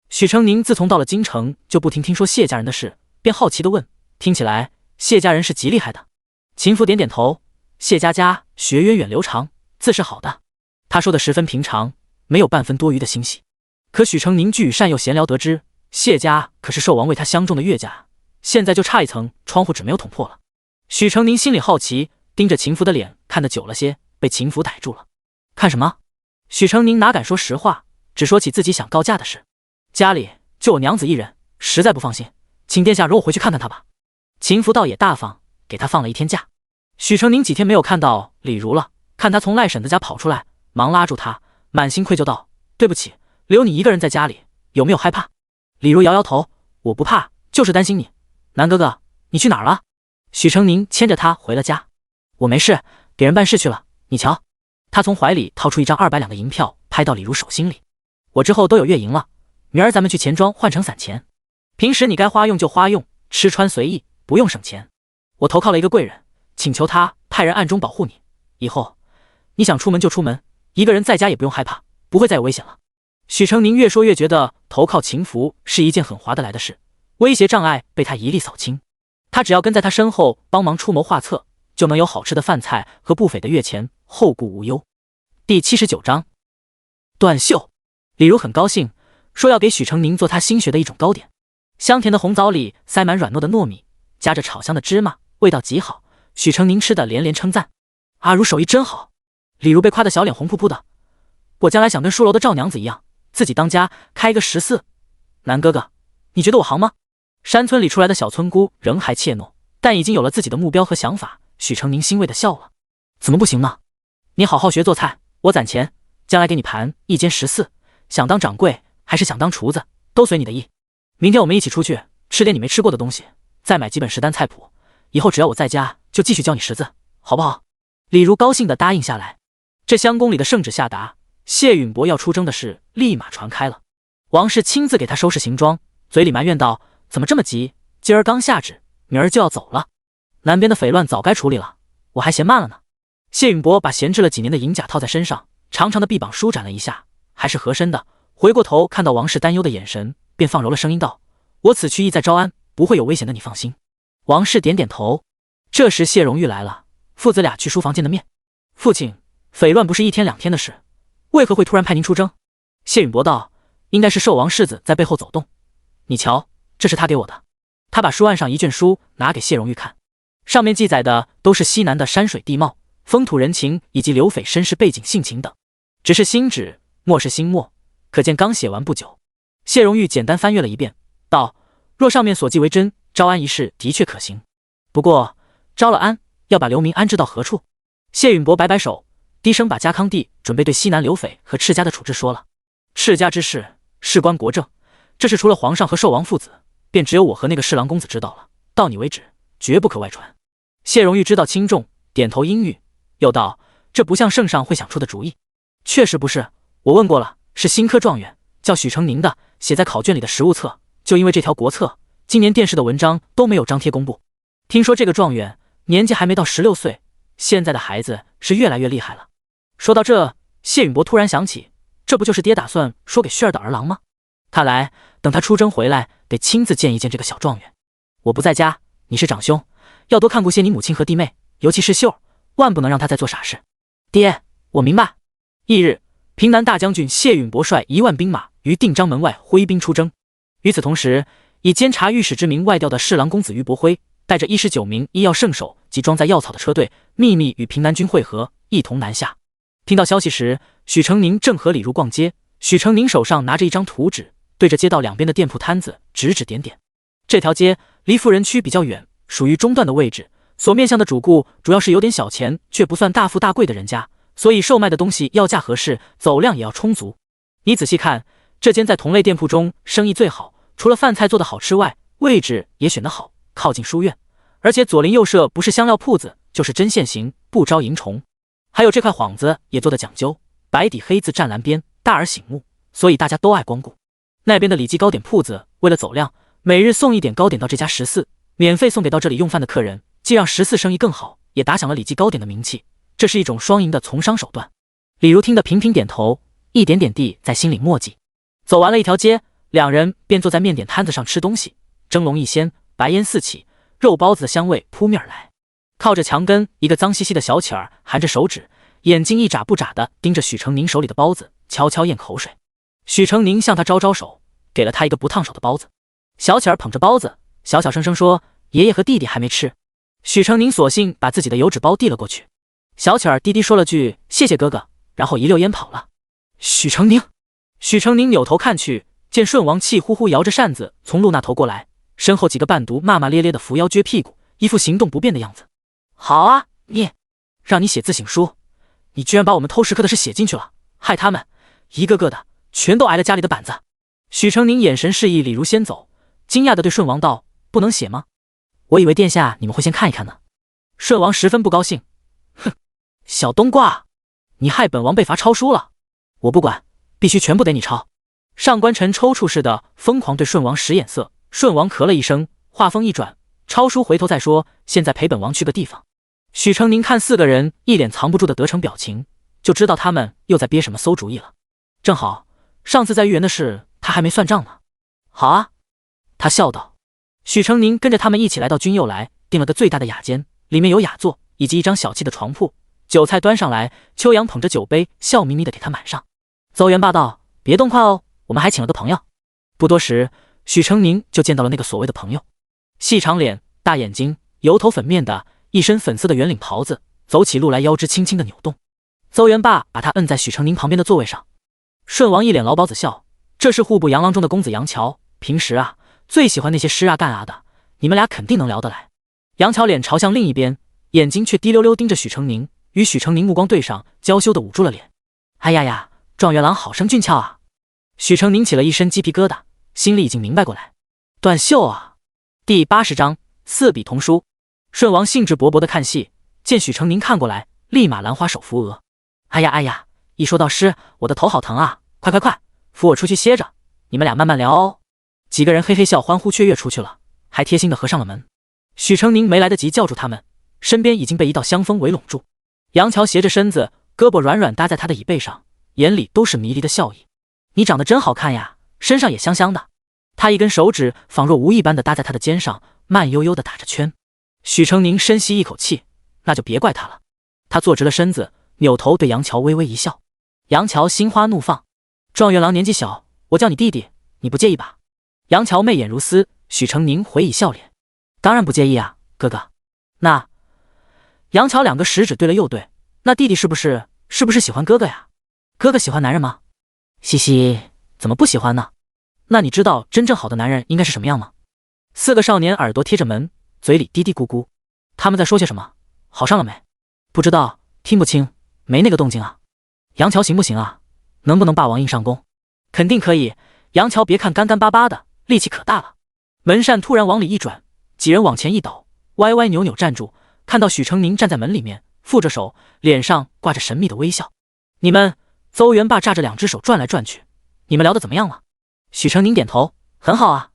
许成宁自从到了京城，就不停听说谢家人的事，便好奇地问：听起来谢家人是极厉害的？秦福点点头：谢家学渊远流长，自是好的。他说的十分平常，没有半分多余的欣喜。可许成宁据与善诱闲聊得知，谢家可是寿王为他相中的岳家，现在就差一层窗户纸没有捅破了。许成宁心里好奇，盯着秦福的脸看得久了些，被秦福逮住了。看什么？许成宁哪敢说实话，只说起自己想告假的事。家里就我娘子一人，实在不放心，请殿下容我回去看看她吧。秦福倒也大方，给他放了1天假。许成宁几天没有看到李如了，看他从赖婶子家跑出来，忙拉住他，满心愧疚道：对不起，留你一个人在家里，有没有害怕？李如摇摇头：我不怕，就是担心你。南哥哥，你去哪儿了？许成宁牵着他回了家。我没事，给人办事去了，你瞧。他从怀里掏出一张200两的银票，拍到李如手心里。我之后都有月银了，明儿咱们去钱庄换成散钱，平时你该花用就花用，吃穿随意，不用省钱。我投靠了一个贵人，请求他派人暗中保护你，以后你想出门就出门，一个人在家也不用害怕，不会再有危险了。许成宁越说越觉得投靠秦福是一件很划得来的事，威胁障碍被他一力扫清。他只要跟在他身后帮忙出谋划策，就能有好吃的饭菜和不菲的月钱，后顾无忧。第79章断袖。李如很高兴，说要给许成宁做他新学的一种糕点，香甜的红枣里塞满软糯的糯米，夹着炒香的芝麻，味道极好。许成宁吃的连连称赞：阿如手艺真好。李如被夸得小脸红扑扑的：我将来想跟书楼的赵娘子一样，自己当家开一个食肆。南哥哥，你觉得我行吗？山村里出来的小村姑仍还怯懦，但已经有了自己的目标和想法。许成宁欣慰地笑了：“怎么不行呢？你好好学做菜，我攒钱，将来给你盘一间14，想当掌柜还是想当厨子，都随你的意。明天我们一起出去吃点你没吃过的东西，再买几本食单菜谱，以后只要我在家就继续教你识字，好不好？”李如高兴地答应下来。这乡宫里的圣旨下达，谢允伯要出征的事立马传开了。王氏亲自给他收拾行装，嘴里埋怨道：“怎么这么急？今儿刚下旨，明儿就要走了。南边的匪乱早该处理了，我还嫌慢了呢。”谢允伯把闲置了几年的银甲套在身上，长长的臂膀舒展了一下，还是合身的。回过头看到王氏担忧的眼神，便放柔了声音道：“我此去意在招安，不会有危险的，你放心。”王氏点点头。这时谢荣玉来了，父子俩去书房见的面。父亲，匪乱不是1天2天的事，为何会突然派您出征？谢允伯道：“应该是寿王世子在背后走动。你瞧，这是他给我的。”他把书案上一卷书拿给谢荣玉看，上面记载的都是西南的山水地貌、风土人情以及刘匪身世背景性情等，只是新纸墨是新墨，可见刚写完不久。谢荣玉简单翻阅了一遍，道：“若上面所记为真，招安一事的确可行。不过招了安，要把流民安置到何处？”谢允伯摆摆手，低声把家康帝准备对西南刘匪和赤家的处置说了。赤家之事事关国政，这事除了皇上和寿王父子，便只有我和那个侍郎公子知道了，到你为止，绝不可外传。谢荣玉知道轻重，点头应允，又道：“这不像圣上会想出的主意。”“确实不是，我问过了，是新科状元，叫许成宁的，写在考卷里的实务册，就因为这条国策，今年电视的文章都没有张贴公布。听说这个状元年纪还没到16岁，现在的孩子是越来越厉害了。”说到这，谢允伯突然想起，这不就是爹打算说给旭儿的儿郎吗？看来等他出征回来，得亲自见一见这个小状元。我不在家，你是长兄，要多看顾些你母亲和弟妹，尤其是秀儿，万不能让他再做傻事。爹，我明白。翌日，平南大将军谢允伯率1万兵马于定章门外挥兵出征。与此同时，以监察御史之名外调的侍郎公子于伯辉，带着19名医药圣手及装载药草的车队，秘密与平南军会合，一同南下。听到消息时，许成宁正和李如逛街。许成宁手上拿着一张图纸，对着街道两边的店铺摊子指指点点。这条街离富人区比较远，属于中段的位置，所面向的主顾主要是有点小钱却不算大富大贵的人家，所以售卖的东西要价合适，走量也要充足。你仔细看，这间在同类店铺中生意最好，除了饭菜做得好吃外，位置也选得好，靠近书院，而且左邻右舍不是香料铺子就是针线行，不招蝇虫。还有这块幌子也做得讲究，白底黑字湛蓝边，大而醒目，所以大家都爱光顾。那边的李记糕点铺子为了走量，每日送一点糕点到这家14，免费送给到这里用饭的客人，既让14生意更好，也打响了李记糕点的名气，这是一种双赢的从商手段。李如听得频频点头，一点点地在心里默记。走完了一条街，两人便坐在面点摊子上吃东西，蒸笼一掀，白烟四起，肉包子的香味扑面而来。靠着墙根，一个脏兮兮的小乞儿含着手指，眼睛一眨不眨地盯着许成宁手里的包子，悄悄咽口水。许成宁向他招招手，给了他一个不烫手的包子。小乞儿捧着包子，小小声声说：“爷爷和弟弟还没吃。”许成宁索性把自己的油纸包递了过去。小乞儿低低说了句“谢谢哥哥”，然后一溜烟跑了。许成宁扭头看去，见顺王气呼呼摇着扇子从路那头过来，身后几个伴读骂骂咧咧的扶腰撅屁股，一副行动不便的样子。好啊，让你写自省书，你居然把我们偷食客的事写进去了，害他们一个个的全都挨了家里的板子。许成宁眼神示意李如先走，惊讶地对顺王道：“不能写吗？我以为殿下你们会先看一看呢。”顺王十分不高兴，哼，小冬瓜，你害本王被罚抄书了，我不管，必须全部得你抄。上官晨抽搐似的疯狂对顺王使眼色，顺王咳了一声，话锋一转，抄书回头再说，现在陪本王去个地方。许成宁看4个人一脸藏不住的得逞表情，就知道他们又在憋什么馊主意了。正好上次在豫园的事他还没算账呢。好啊，他笑道。许成宁跟着他们一起来到君佑来，订了个最大的雅间，里面有雅座以及一张小气的床铺。酒菜端上来，秋阳捧着酒杯笑眯眯地给他满上。邹元霸道：“别动快哦，我们还请了个朋友。”不多时，许成宁就见到了那个所谓的朋友，细长脸，大眼睛，油头粉面的，一身粉色的圆领袍子，走起路来腰肢轻轻的扭动。邹元霸把他摁在许成宁旁边的座位上。顺王一脸老鸨子笑，这是户部杨郎中的公子杨乔，平时啊最喜欢那些诗啊干啊的，你们俩肯定能聊得来。杨乔脸朝向另一边，眼睛却滴溜溜盯着许成宁，与许成宁目光对上，娇羞的捂住了脸。哎呀呀，状元郎好生俊俏啊！许成宁起了一身鸡皮疙瘩，心里已经明白过来，断袖啊！第80章四笔童书。顺王兴致勃勃的看戏，见许成宁看过来，立马兰花手扶额。哎呀哎呀，一说到诗，我的头好疼啊！快快快，扶我出去歇着，你们俩慢慢聊哦。几个人嘿嘿笑，欢呼雀跃出去了，还贴心的合上了门。许成宁没来得及叫住他们，身边已经被一道香风围拢住。杨乔斜着身子，胳膊软软搭在他的椅背上，眼里都是迷离的笑意。你长得真好看呀，身上也香香的。他一根手指仿若无意般的搭在他的肩上，慢悠悠的打着圈。许成宁深吸一口气，那就别怪他了。他坐直了身子，扭头对杨乔微微一笑。杨乔心花怒放，状元郎年纪小，我叫你弟弟，你不介意吧？杨乔媚眼如丝，许成宁回以笑脸，当然不介意啊，哥哥。那杨乔两个食指对了又对，那弟弟是不是喜欢哥哥呀？哥哥喜欢男人吗？嘻嘻，怎么不喜欢呢？那你知道真正好的男人应该是什么样吗？四个少年耳朵贴着门，嘴里嘀嘀咕咕，他们在说些什么？好上了没？不知道，听不清，没那个动静啊。杨乔行不行啊？能不能霸王硬上弓？肯定可以。杨乔别看干干巴巴的，力气可大了。门扇突然往里一转，几人往前一倒，歪歪扭扭站住，看到许成宁站在门里面，负着手，脸上挂着神秘的微笑。你们，邹元霸炸着两只手转来转去，你们聊得怎么样了？许成宁点头，很好啊，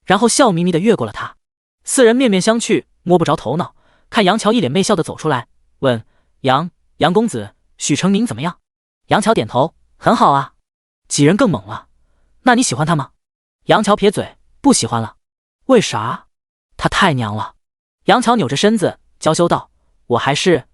然后笑眯眯的越过了他。四人面面相觑，摸不着头脑，看杨乔一脸媚笑的走出来，问杨公子，许成宁怎么样？杨乔点头，很好啊。几人更懵了，那你喜欢他吗？杨乔撇嘴，不喜欢了。为啥？他太娘了。杨乔扭着身子娇羞道，我还是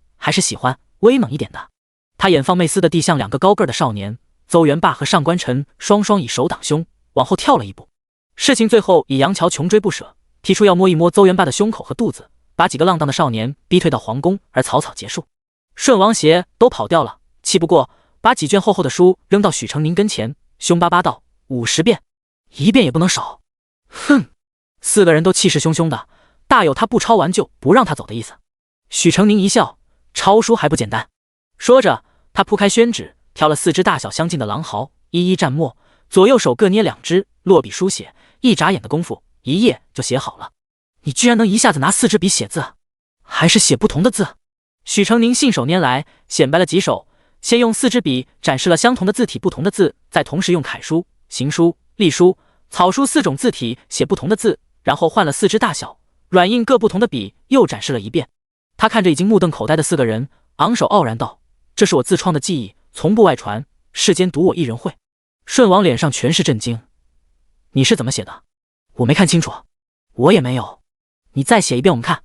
喜欢威猛一点的。他眼放媚似的地向两个高个的少年邹元霸和上官晨双双以手挡胸，往后跳了一步。事情最后以杨乔穷追不舍，提出要摸一摸邹元霸的胸口和肚子，把几个浪荡的少年逼退到皇宫而草草结束。顺王协都跑掉了，气不过，把几卷厚厚的书扔到许成宁跟前，凶巴巴道：“50遍，一遍也不能少。”哼！四个人都气势汹汹的，大有他不抄完就不让他走的意思。许成宁一笑，抄书还不简单。说着，他铺开宣纸，挑了4支大小相近的狼毫，一一蘸墨，左右手各捏2支，落笔书写，一眨眼的功夫，一页就写好了。你居然能一下子拿4支笔写字，还是写不同的字？许成宁信手拈来，显摆了几手，先用4支笔展示了相同的字体不同的字，再同时用楷书、行书、隶书、草书4种字体写不同的字，然后换了4支大小、软硬各不同的笔又展示了一遍。他看着已经目瞪口呆的4个人，昂首傲然道：“这是我自创的技艺，从不外传，世间独我一人会。”顺王脸上全是震惊：“你是怎么写的？我没看清楚。”“我也没有。”“你再写一遍我们看。”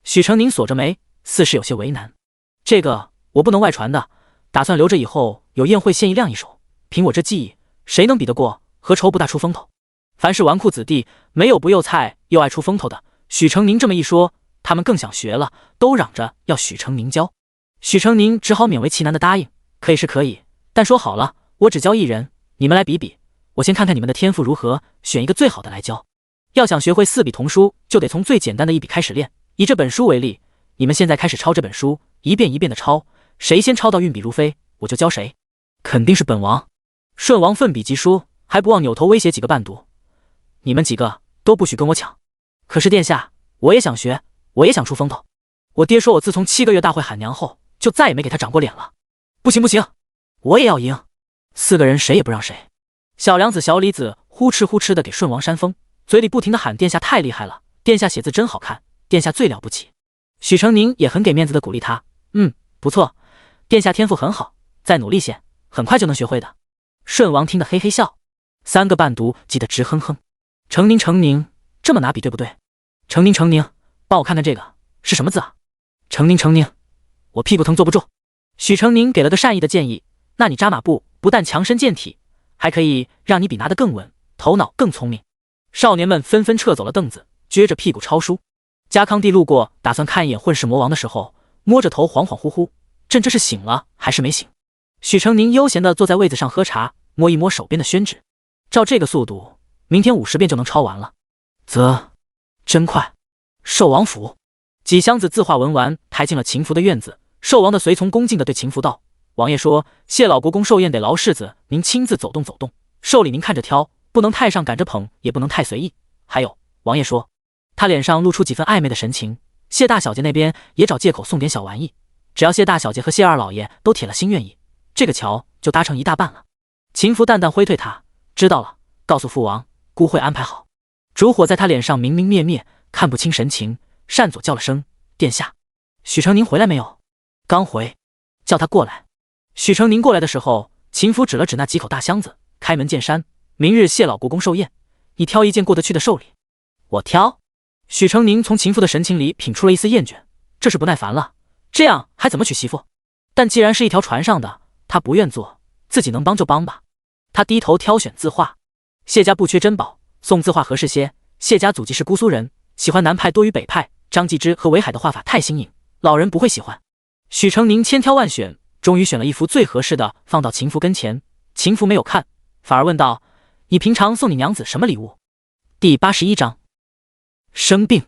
许成宁锁着眉，似是有些为难。“这个我不能外传的，打算留着以后有宴会献一亮一手。凭我这技艺，谁能比得过？何愁不大出风头？凡是纨绔子弟，没有不幼菜又爱出风头的。”许成宁这么一说，他们更想学了，都嚷着要许成宁教。许成宁只好勉为其难的答应：“可以是可以，但说好了，我只教1人，你们来比比，我先看看你们的天赋如何，选一个最好的来教。要想学会4笔童书，就得从最简单的1笔开始练。以这本书为例，你们现在开始抄这本书，一遍一遍的抄，谁先抄到运笔如飞，我就教谁。肯定是本王。”顺王奋笔疾书，还不忘扭头威胁几个伴读：“你们几个都不许跟我抢。可是殿下，我也想学，我也想出风头。我爹说我自从7个月大会喊娘后，就再也没给他长过脸了。不行不行，我也要赢。”4个人谁也不让谁。小梁子、小李子呼哧呼哧的给顺王扇风，嘴里不停的喊：“殿下太厉害了，殿下写字真好看，殿下最了不起。”许成宁也很给面子的鼓励他：“不错，殿下天赋很好，再努力些，很快就能学会的。”顺王听得嘿嘿笑，3个伴读急得直哼哼：“成宁，这么拿笔对不对？成宁，帮我看看这个是什么字啊？成宁，我屁股疼坐不住。”许成宁给了个善意的建议：“那你扎马步不但强身健体，还可以让你笔拿得更稳，头脑更聪明。”少年们纷纷撤走了凳子，撅着屁股抄书。家康帝路过，打算看一眼混世魔王的时候，摸着头恍恍惚惚，朕这是醒了还是没醒？许成宁悠闲地坐在位子上喝茶，摸一摸手边的宣纸。照这个速度，明天50遍就能抄完了。啧，真快。寿王府，几箱子字画文玩抬进了秦福的院子。寿王的随从恭敬地对秦福道：“王爷说，谢老国公寿宴得劳世子您亲自走动走动，寿礼您看着挑，不能太上赶着捧，也不能太随意。还有，王爷说，他脸上露出几分暧昧的神情，谢大小姐那边也找借口送点小玩意，只要谢大小姐和谢二老爷都铁了心愿意，这个桥就搭成一大半了。”秦福淡淡挥退他，知道了，告诉父王，孤会安排好。烛火在他脸上明明灭灭，看不清神情，善佐叫了声：“殿下。”许成宁回来没有？刚回，叫他过来。许成宁过来的时候，秦福指了指那几口大箱子，开门见山：“明日谢老国公寿宴，你挑一件过得去的寿礼。”我挑。许成宁从秦福的神情里品出了一丝厌倦，这是不耐烦了，这样还怎么娶媳妇？但既然是一条船上的，他不愿做，自己能帮就帮吧。他低头挑选字画，谢家不缺珍宝，送字画合适些。谢家祖籍是姑苏人，喜欢南派多于北派，张继之和韦海的画法太新颖，老人不会喜欢。许成宁千挑万选，终于选了一幅最合适的放到秦福跟前。秦福没有看，反而问道：“你平常送你娘子什么礼物？”第81章生病。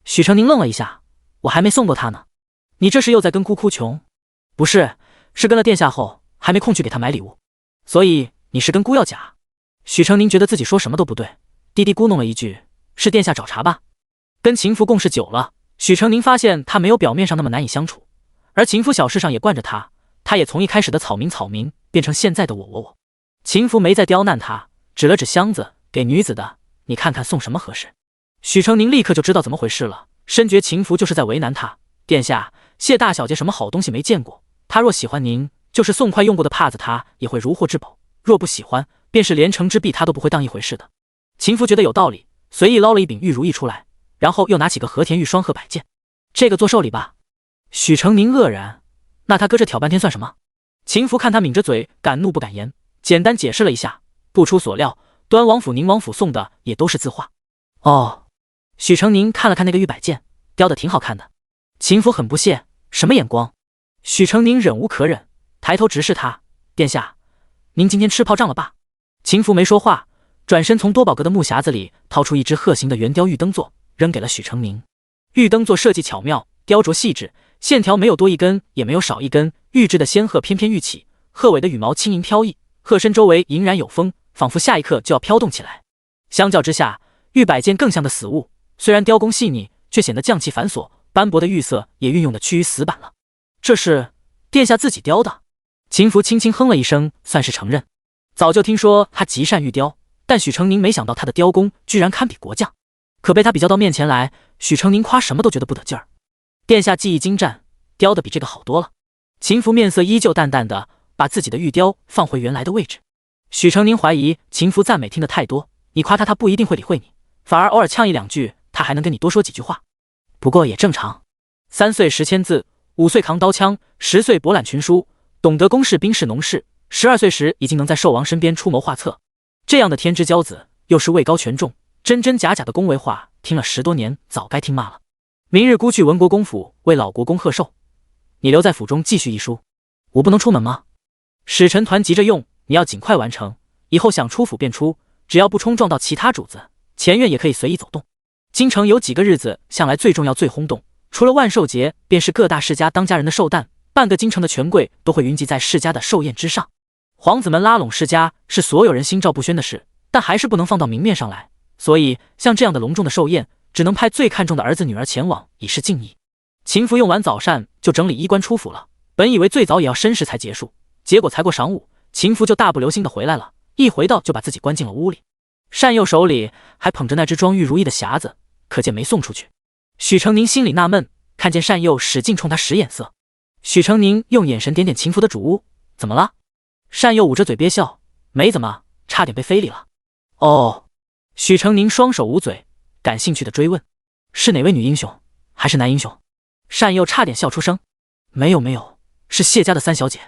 许成宁愣了一下：“我还没送过她呢。你这是又在跟姑哭穷？”“不是，是跟了殿下后还没空去给她买礼物。所以你是跟姑要假？”许成宁觉得自己说什么都不对，低低咕哝了一句：“是殿下找茬吧？”跟秦福共事久了，许成宁发现他没有表面上那么难以相处，而秦福小事上也惯着他，他也从一开始的草民变成现在的我。秦福没再刁难他，指了指箱子：“给女子的，你看看送什么合适。”许成宁立刻就知道怎么回事了，深觉秦福就是在为难他。“殿下，谢大小姐什么好东西没见过，她若喜欢您，就是送块用过的帕子，她也会如获至宝；若不喜欢，便是连城之璧她都不会当一回事的。”秦福觉得有道理，随意捞了一柄玉如意出来，然后又拿起个和田玉双鹤摆件：“这个做寿礼吧。”许成宁愕然：“那他搁这挑半天算什么？”秦福看他抿着嘴，敢怒不敢言，简单解释了一下。不出所料，端王府、宁王府送的也都是字画。哦。许成宁看了看那个玉摆件，雕的挺好看的。秦福很不屑：“什么眼光？”许成宁忍无可忍，抬头直视他：“殿下，您今天吃炮仗了吧？”秦福没说话，转身从多宝阁的木匣子里掏出一只鹤形的圆雕玉灯座，扔给了许成宁。玉灯座设计巧妙，雕琢细致，线条没有多一根，也没有少一根，玉制的仙鹤翩翩跃起，鹤尾的羽毛轻盈飘逸，鹤身周围隐然有风，仿佛下一刻就要飘动起来。相较之下，玉摆件更像的死物，虽然雕工细腻，却显得匠气繁琐，斑驳的玉色也运用的趋于死板了。“这是殿下自己雕的？”秦福轻轻哼了一声，算是承认。早就听说他极善玉雕，但许成宁没想到他的雕工居然堪比国匠。可被他比较到面前来，许成宁夸什么都觉得不得劲儿。“殿下技艺精湛，雕的比这个好多了。”秦福面色依旧淡淡的，把自己的玉雕放回原来的位置。许成宁怀疑秦福赞美听得太多，你夸他，他不一定会理会你，反而偶尔呛一两句，他还能跟你多说几句话。不过也正常，3岁识千字，5岁扛刀枪，10岁博览群书，懂得公事兵事农事，12岁时已经能在寿王身边出谋划策。这样的天之骄子，又是位高权重，真真假假的恭维话，听了10多年，早该听骂了。明日姑去文国公府为老国公贺寿，你留在府中继续医书。我不能出门吗？使臣团急着用，你要尽快完成，以后想出府便出，只要不冲撞到其他主子，前院也可以随意走动。京城有几个日子向来最重要最轰动，除了万寿节，便是各大世家当家人的寿诞，半个京城的权贵都会云集在世家的寿宴之上。皇子们拉拢世家是所有人心照不宣的事，但还是不能放到明面上来，所以像这样的隆重的寿宴，只能派最看重的儿子女儿前往，以示敬意。秦福用完早膳就整理衣冠出府了，本以为最早也要申时才结束，结果才过晌午，秦福就大步流星的回来了，一回到就把自己关进了屋里。单佑手里还捧着那只装玉如意的匣子，可见没送出去。许成宁心里纳闷，看见单佑使劲冲他使眼色。许成宁用眼神点点秦福的主屋：“怎么了？”单佑捂着嘴憋笑：“没怎么，差点被非礼了。”哦。许成宁双手捂嘴，感兴趣的追问：“是哪位女英雄，还是男英雄？”单佑差点笑出声：“没有，是谢家的3小姐，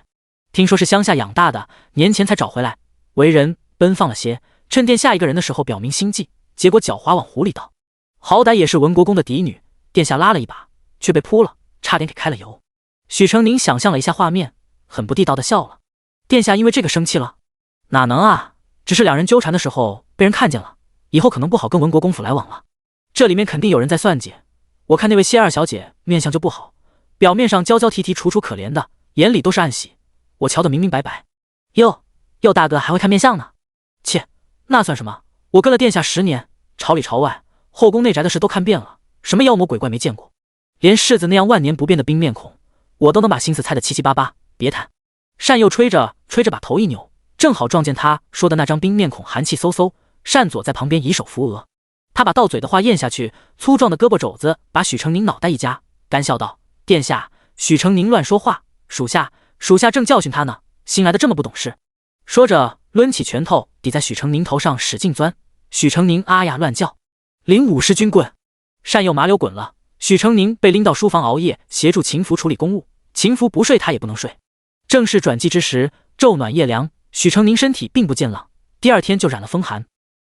听说是乡下养大的，年前才找回来，为人奔放了些，趁殿下一个人的时候表明心迹，结果狡猾往湖里倒。好歹也是文国公的嫡女，殿下拉了一把，却被扑了，差点给开了油。”许成宁想象了一下画面，很不地道的笑了：“殿下因为这个生气了？”“哪能啊，只是两人纠缠的时候被人看见了，以后可能不好跟文国公府来往了。”这里面肯定有人在算计。我看那位谢二小姐面相就不好，表面上娇娇啼啼、楚楚可怜的，眼里都是暗喜，我瞧得明明白白。哟大哥还会看面相呢？切，那算什么？我跟了殿下10年，朝里朝外，后宫内宅的事都看遍了，什么妖魔鬼怪没见过？连世子那样万年不变的冰面孔，我都能把心思猜得七七八八。别谈。单又吹着把头一扭，正好撞见他说的那张冰面孔寒气嗖嗖。单左在旁边以手扶额，他把到嘴的话咽下去，粗壮的胳膊肘子把许成宁脑袋一夹，干笑道：“殿下，许成宁乱说话，属下正教训他呢，新来的这么不懂事。”说着抡起拳头抵在许成宁头上使劲钻，许成宁啊呀乱叫，领50军棍。单又麻溜滚了。许成宁被拎到书房熬夜，协助秦福处理公务，秦福不睡他也不能睡。正是转季之时，昼暖夜凉，许成宁身体并不健朗，第2天就染了风寒。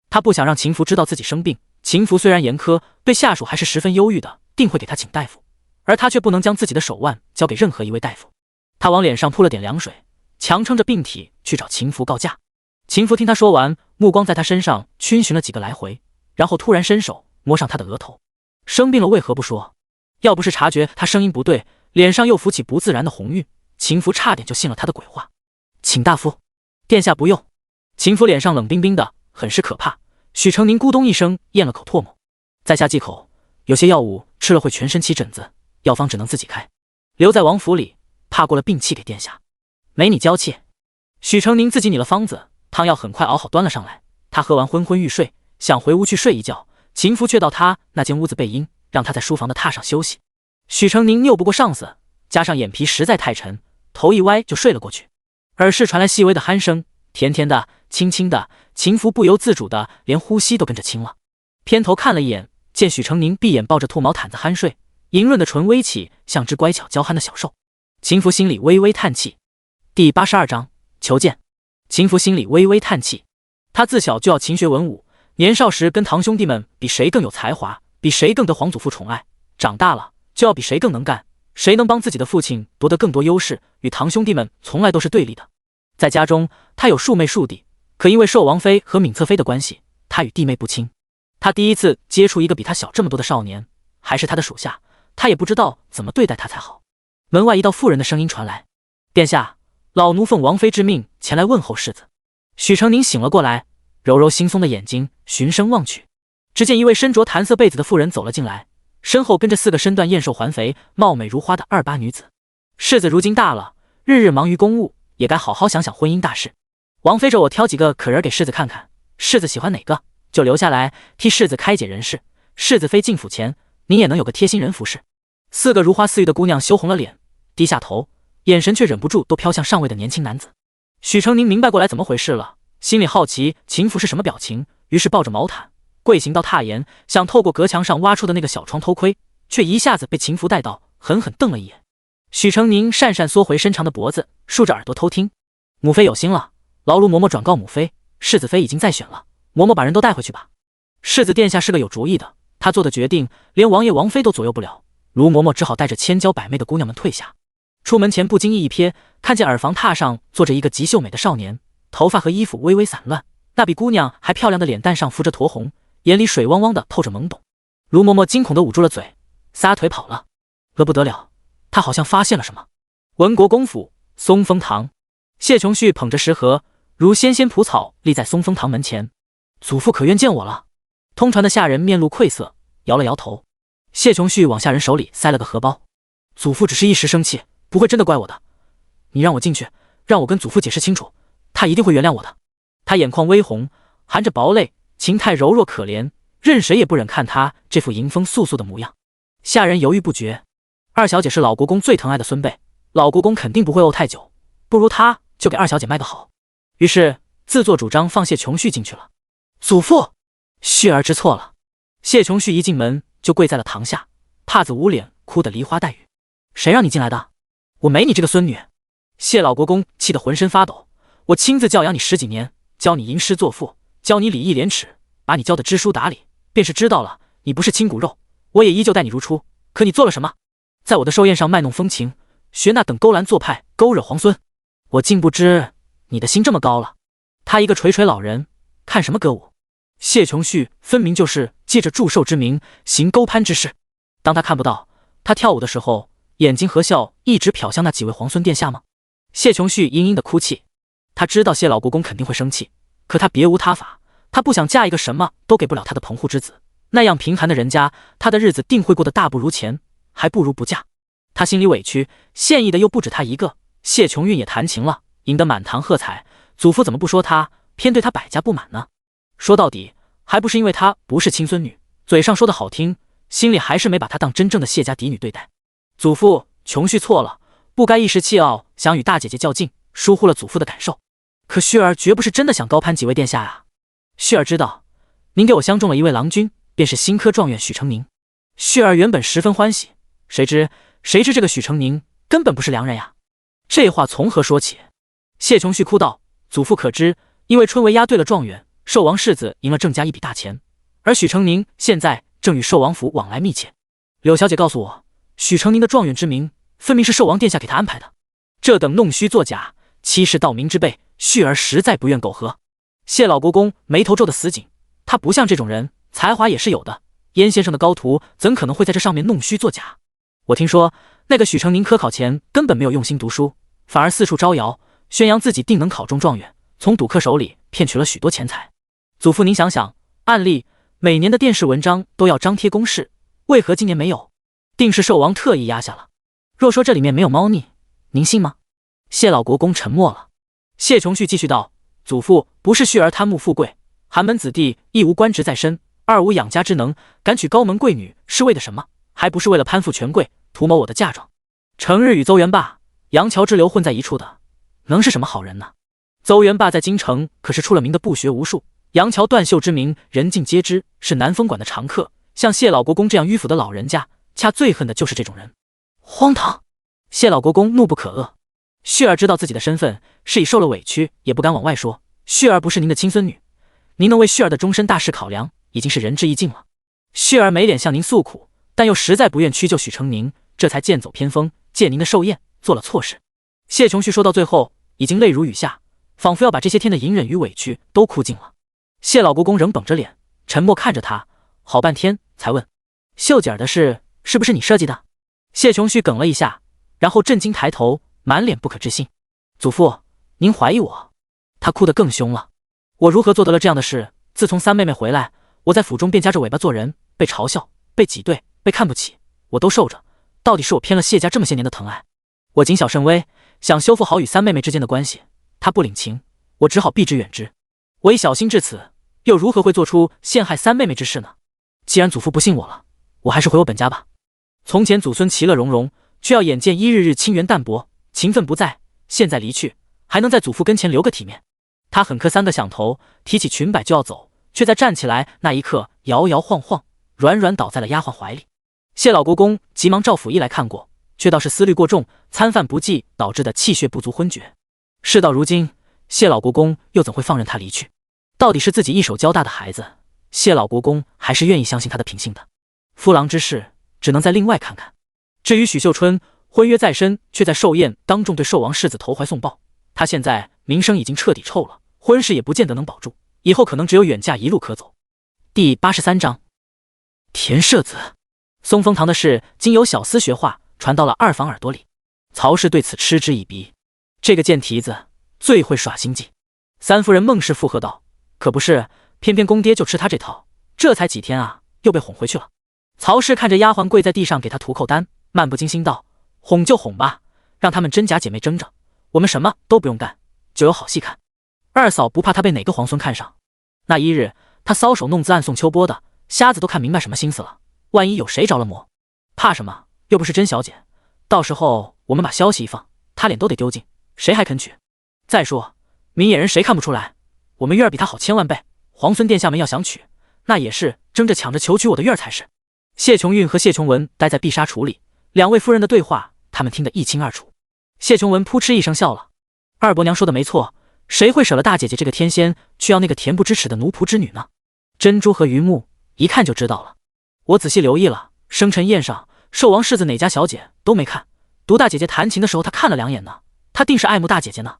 他不想让秦福知道自己生病，秦福虽然严苛，对下属还是十分忧郁的，定会给他请大夫，而他却不能将自己的手腕交给任何一位大夫。他往脸上扑了点凉水，强撑着病体去找秦福告假。秦福听他说完，目光在他身上逡巡了几个来回，然后突然伸手摸上他的额头。生病了为何不说？要不是察觉他声音不对，脸上又浮起不自然的红晕，秦福差点就信了他的鬼话。请大夫。殿下不用。秦福脸上冷冰冰的，很是可怕。许成宁咕咚一声咽了口唾沫，在下忌口，有些药物吃了会全身起疹子，药方只能自己开，留在王府里，怕过了病气给殿下。没你娇气。许成宁自己拟了方子，汤药很快熬好端了上来，他喝完昏昏欲睡，想回屋去睡一觉，秦福却到他那间屋子背阴，让他在书房的榻上休息。许成宁拗不过上司，加上眼皮实在太沉，头一歪就睡了过去。耳室传来细微的鼾声，甜甜的，轻轻的，秦福不由自主的连呼吸都跟着轻了。偏头看了一眼，见许成宁闭眼抱着兔毛毯子酣睡，莹润的唇微起，像只乖巧娇憨的小兽。秦福心里微微叹气。第82章求见。秦福心里微微叹气，他自小就要勤学文武，年少时跟堂兄弟们比谁更有才华，比谁更得皇祖父宠爱，长大了就要比谁更能干，谁能帮自己的父亲夺得更多优势，与堂兄弟们从来都是对立的。在家中他有庶妹庶弟，可因为受王妃和闵侧妃的关系，他与弟妹不亲。他第一次接触一个比他小这么多的少年，还是他的属下，他也不知道怎么对待他才好。门外一道妇人的声音传来：“殿下，老奴奉王妃之命前来问候世子。”许成宁醒了过来，揉揉惺忪的眼睛，循声望去，只见一位身着檀色被子的妇人走了进来，身后跟着4个身段燕瘦环肥、貌美如花的28女子。世子如今大了，日日忙于公务，也该好好想想婚姻大事。王妃着我挑几个可人给世子看看，世子喜欢哪个就留下来替世子开解人事。世子妃进府前，您也能有个贴心人服侍。4个如花似玉的姑娘羞红了脸，低下头，眼神却忍不住都飘向上位的年轻男子。许成宁明白过来怎么回事了，心里好奇秦福是什么表情，于是抱着毛毯跪行到榻沿，想透过隔墙上挖出的那个小窗偷窥，却一下子被秦福带到，狠狠瞪了一眼。许成宁讪讪缩回伸长的脖子，竖着耳朵偷听。母妃有心了，劳卢嬷嬷转告母妃，世子妃已经在选了，嬷嬷把人都带回去吧。世子殿下是个有主意的，他做的决定连王爷王妃都左右不了。卢嬷嬷只好带着千娇百媚的姑娘们退下。出门前不经意一瞥，看见耳房榻上坐着一个极秀美的少年，头发和衣服微微散乱，那比姑娘还漂亮的脸蛋上浮着酡红，眼里水汪汪的透着懵懂。卢嬷嬷惊恐地捂住了嘴，撒腿跑了。不得了，她好像发现了什么。文国公府松风堂，谢琼旭捧着食盒，如纤纤蒲草立在松风堂门前。祖父可愿见我了？通传的下人面露愧色，摇了摇头。谢琼旭往下人手里塞了个荷包。祖父只是一时生气，不会真的怪我的。你让我进去，让我跟祖父解释清楚，他一定会原谅我的。他眼眶微红，含着薄泪，情态柔弱可怜，任谁也不忍看他这副迎风肃肃的模样。下人犹豫不决。二小姐是老国公最疼爱的孙辈，老国公肯定不会怄太久，不如他就给二小姐卖个好。于是自作主张放谢琼旭进去了。祖父，旭儿知错了。谢琼旭一进门就跪在了堂下，帕子捂脸，哭得梨花带雨。谁让你进来的？我没你这个孙女。谢老国公气得浑身发抖。我亲自教养你10几年，教你吟诗作赋，教你礼义廉耻，把你教得知书达理，便是知道了你不是亲骨肉，我也依旧待你如初。可你做了什么？在我的寿宴上卖弄风情，学那等勾栏做派，勾惹皇孙。我竟不知你的心这么高了。他一个垂垂老人，看什么歌舞？谢琼旭分明就是借着祝寿之名行勾攀之事。当他看不到他跳舞的时候，眼睛和笑一直瞟向那几位皇孙殿下吗？谢琼旭嘤嘤的哭泣，他知道谢老国公肯定会生气，可他别无他法，他不想嫁一个什么都给不了他的棚户之子，那样贫寒的人家，他的日子定会过得大不如前，还不如不嫁。他心里委屈，现役的又不止他一个。谢琼韵也弹琴了，赢得满堂喝彩，祖父怎么不说他，偏对他百家不满呢？说到底，还不是因为她不是亲孙女，嘴上说的好听，心里还是没把她当真正的谢家嫡女对待。祖父，琼旭错了，不该一时气傲，想与大姐姐较劲，疏忽了祖父的感受。可旭儿绝不是真的想高攀几位殿下啊！旭儿知道，您给我相中了一位郎君，便是新科状元许成宁。旭儿原本十分欢喜，谁知这个许成宁根本不是良人呀！这话从何说起？谢琼旭哭道：“祖父可知，因为春闱押对了状元，寿王世子赢了郑家一笔大钱，而许成宁现在正与寿王府往来密切。柳小姐告诉我，许成宁的状元之名，分明是寿王殿下给他安排的。这等弄虚作假、欺世盗名之辈，旭儿实在不愿苟合。”谢老国公眉头皱得死紧，他不像这种人，才华也是有的。燕先生的高徒怎可能会在这上面弄虚作假？我听说那个许成宁科考前根本没有用心读书，反而四处招摇，宣扬自己定能考中状元，从赌客手里骗取了许多钱财。祖父您想想，按例每年的电视文章都要张贴公示，为何今年没有？定是寿王特意压下了。若说这里面没有猫腻，您信吗？谢老国公沉默了。谢琼旭继续道：“祖父不是旭儿贪慕富贵，寒门子弟一无官职在身，二无养家之能，敢娶高门贵女是为的什么？还不是为了攀附权贵，图谋我的嫁妆。成日与邹元霸、杨乔之流混在一处的，能是什么好人呢？邹元霸在京城可是出了名的不学无术，杨乔断袖之名人尽皆知，是南风馆的常客。像谢老国公这样迂腐的老人家，恰最恨的就是这种人。荒唐！”谢老国公怒不可遏。旭儿知道自己的身份，是已受了委屈，也不敢往外说。旭儿不是您的亲孙女，您能为旭儿的终身大事考量，已经是仁至义尽了。旭儿没脸向您诉苦，但又实在不愿屈就许成宁，这才剑走偏锋，借您的寿宴做了错事。谢琼旭说到最后，已经泪如雨下，仿佛要把这些天的隐忍与委屈都哭尽了。谢老国公仍绷着脸，沉默看着他，好半天才问：“秀姐儿的事是不是你设计的？”谢琼旭哽了一下，然后震惊抬头，满脸不可置信：“祖父，您怀疑我？”他哭得更凶了：“我如何做得了这样的事？自从三妹妹回来，我在府中便夹着尾巴做人，被嘲笑，被挤兑，被看不起，我都受着。到底是我偏了谢家这么些年的疼爱。我谨小慎微，想修复好与三妹妹之间的关系，她不领情，我只好避之远之。我已小心至此，又如何会做出陷害三妹妹之事呢？既然祖父不信我了，我还是回我本家吧。从前祖孙其乐融融，却要眼见一日日清源淡薄，情分不在，现在离去，还能在祖父跟前留个体面。”他狠磕三个响头，提起裙摆就要走，却在站起来那一刻摇摇晃晃，软软倒在了丫鬟怀里。谢老国公急忙召府医来看过，却道是思虑过重，餐饭不济导致的气血不足昏厥。事到如今，谢老国公又怎会放任他离去？到底是自己一手交大的孩子，谢老国公还是愿意相信他的品性的。夫郎之事，只能再另外看看。至于许秀春，婚约在身，却在寿宴当众对寿王世子投怀送抱，他现在名声已经彻底臭了，婚事也不见得能保住，以后可能只有远嫁一路可走。第83章，田舍子。松风堂的事经由小厮学话传到了二房耳朵里，曹氏对此嗤之以鼻。这个贱蹄子最会耍心计。三夫人孟氏附和道：“可不是，偏偏公爹就吃他这套，这才几天啊，又被哄回去了。”曹氏看着丫鬟跪在地上给他涂扣单，漫不经心道：“哄就哄吧，让他们真假姐妹争着，我们什么都不用干，就有好戏看。二嫂不怕他被哪个皇孙看上？那一日他搔首弄姿暗送秋波的，瞎子都看明白什么心思了。万一有谁着了魔，怕什么？又不是真小姐。到时候我们把消息一放，他脸都得丢尽，谁还肯娶？再说明眼人谁看不出来，我们月儿比他好千万倍。皇孙殿下们要想娶，那也是争着抢着求娶我的月儿才是。”谢琼韵和谢琼文待在碧纱橱里，两位夫人的对话他们听得一清二楚。谢琼文扑哧一声笑了：“二伯娘说的没错，谁会舍了大姐姐这个天仙，去要那个恬不知耻的奴仆之女呢？珍珠和榆木一看就知道了。我仔细留意了，生辰宴上寿王世子哪家小姐都没看，独大姐姐弹琴的时候他看了两眼呢，他定是爱慕大姐姐呢。”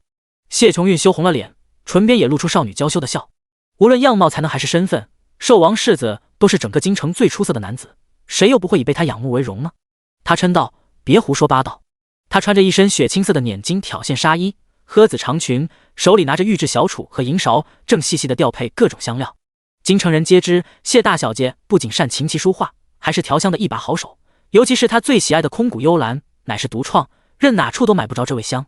谢琼韵羞红了脸，唇边也露出少女娇羞的笑。无论样貌才能还是身份，寿王世子都是整个京城最出色的男子，谁又不会以被他仰慕为荣呢？他嗔道：“别胡说八道！”他穿着一身血青色的捻金挑线纱衣，诃子长裙，手里拿着玉制小杵和银勺，正细细的调配各种香料。京城人皆知，谢大小姐不仅善琴棋书画，还是调香的一把好手。尤其是他最喜爱的空谷幽兰，乃是独创，任哪处都买不着这味香。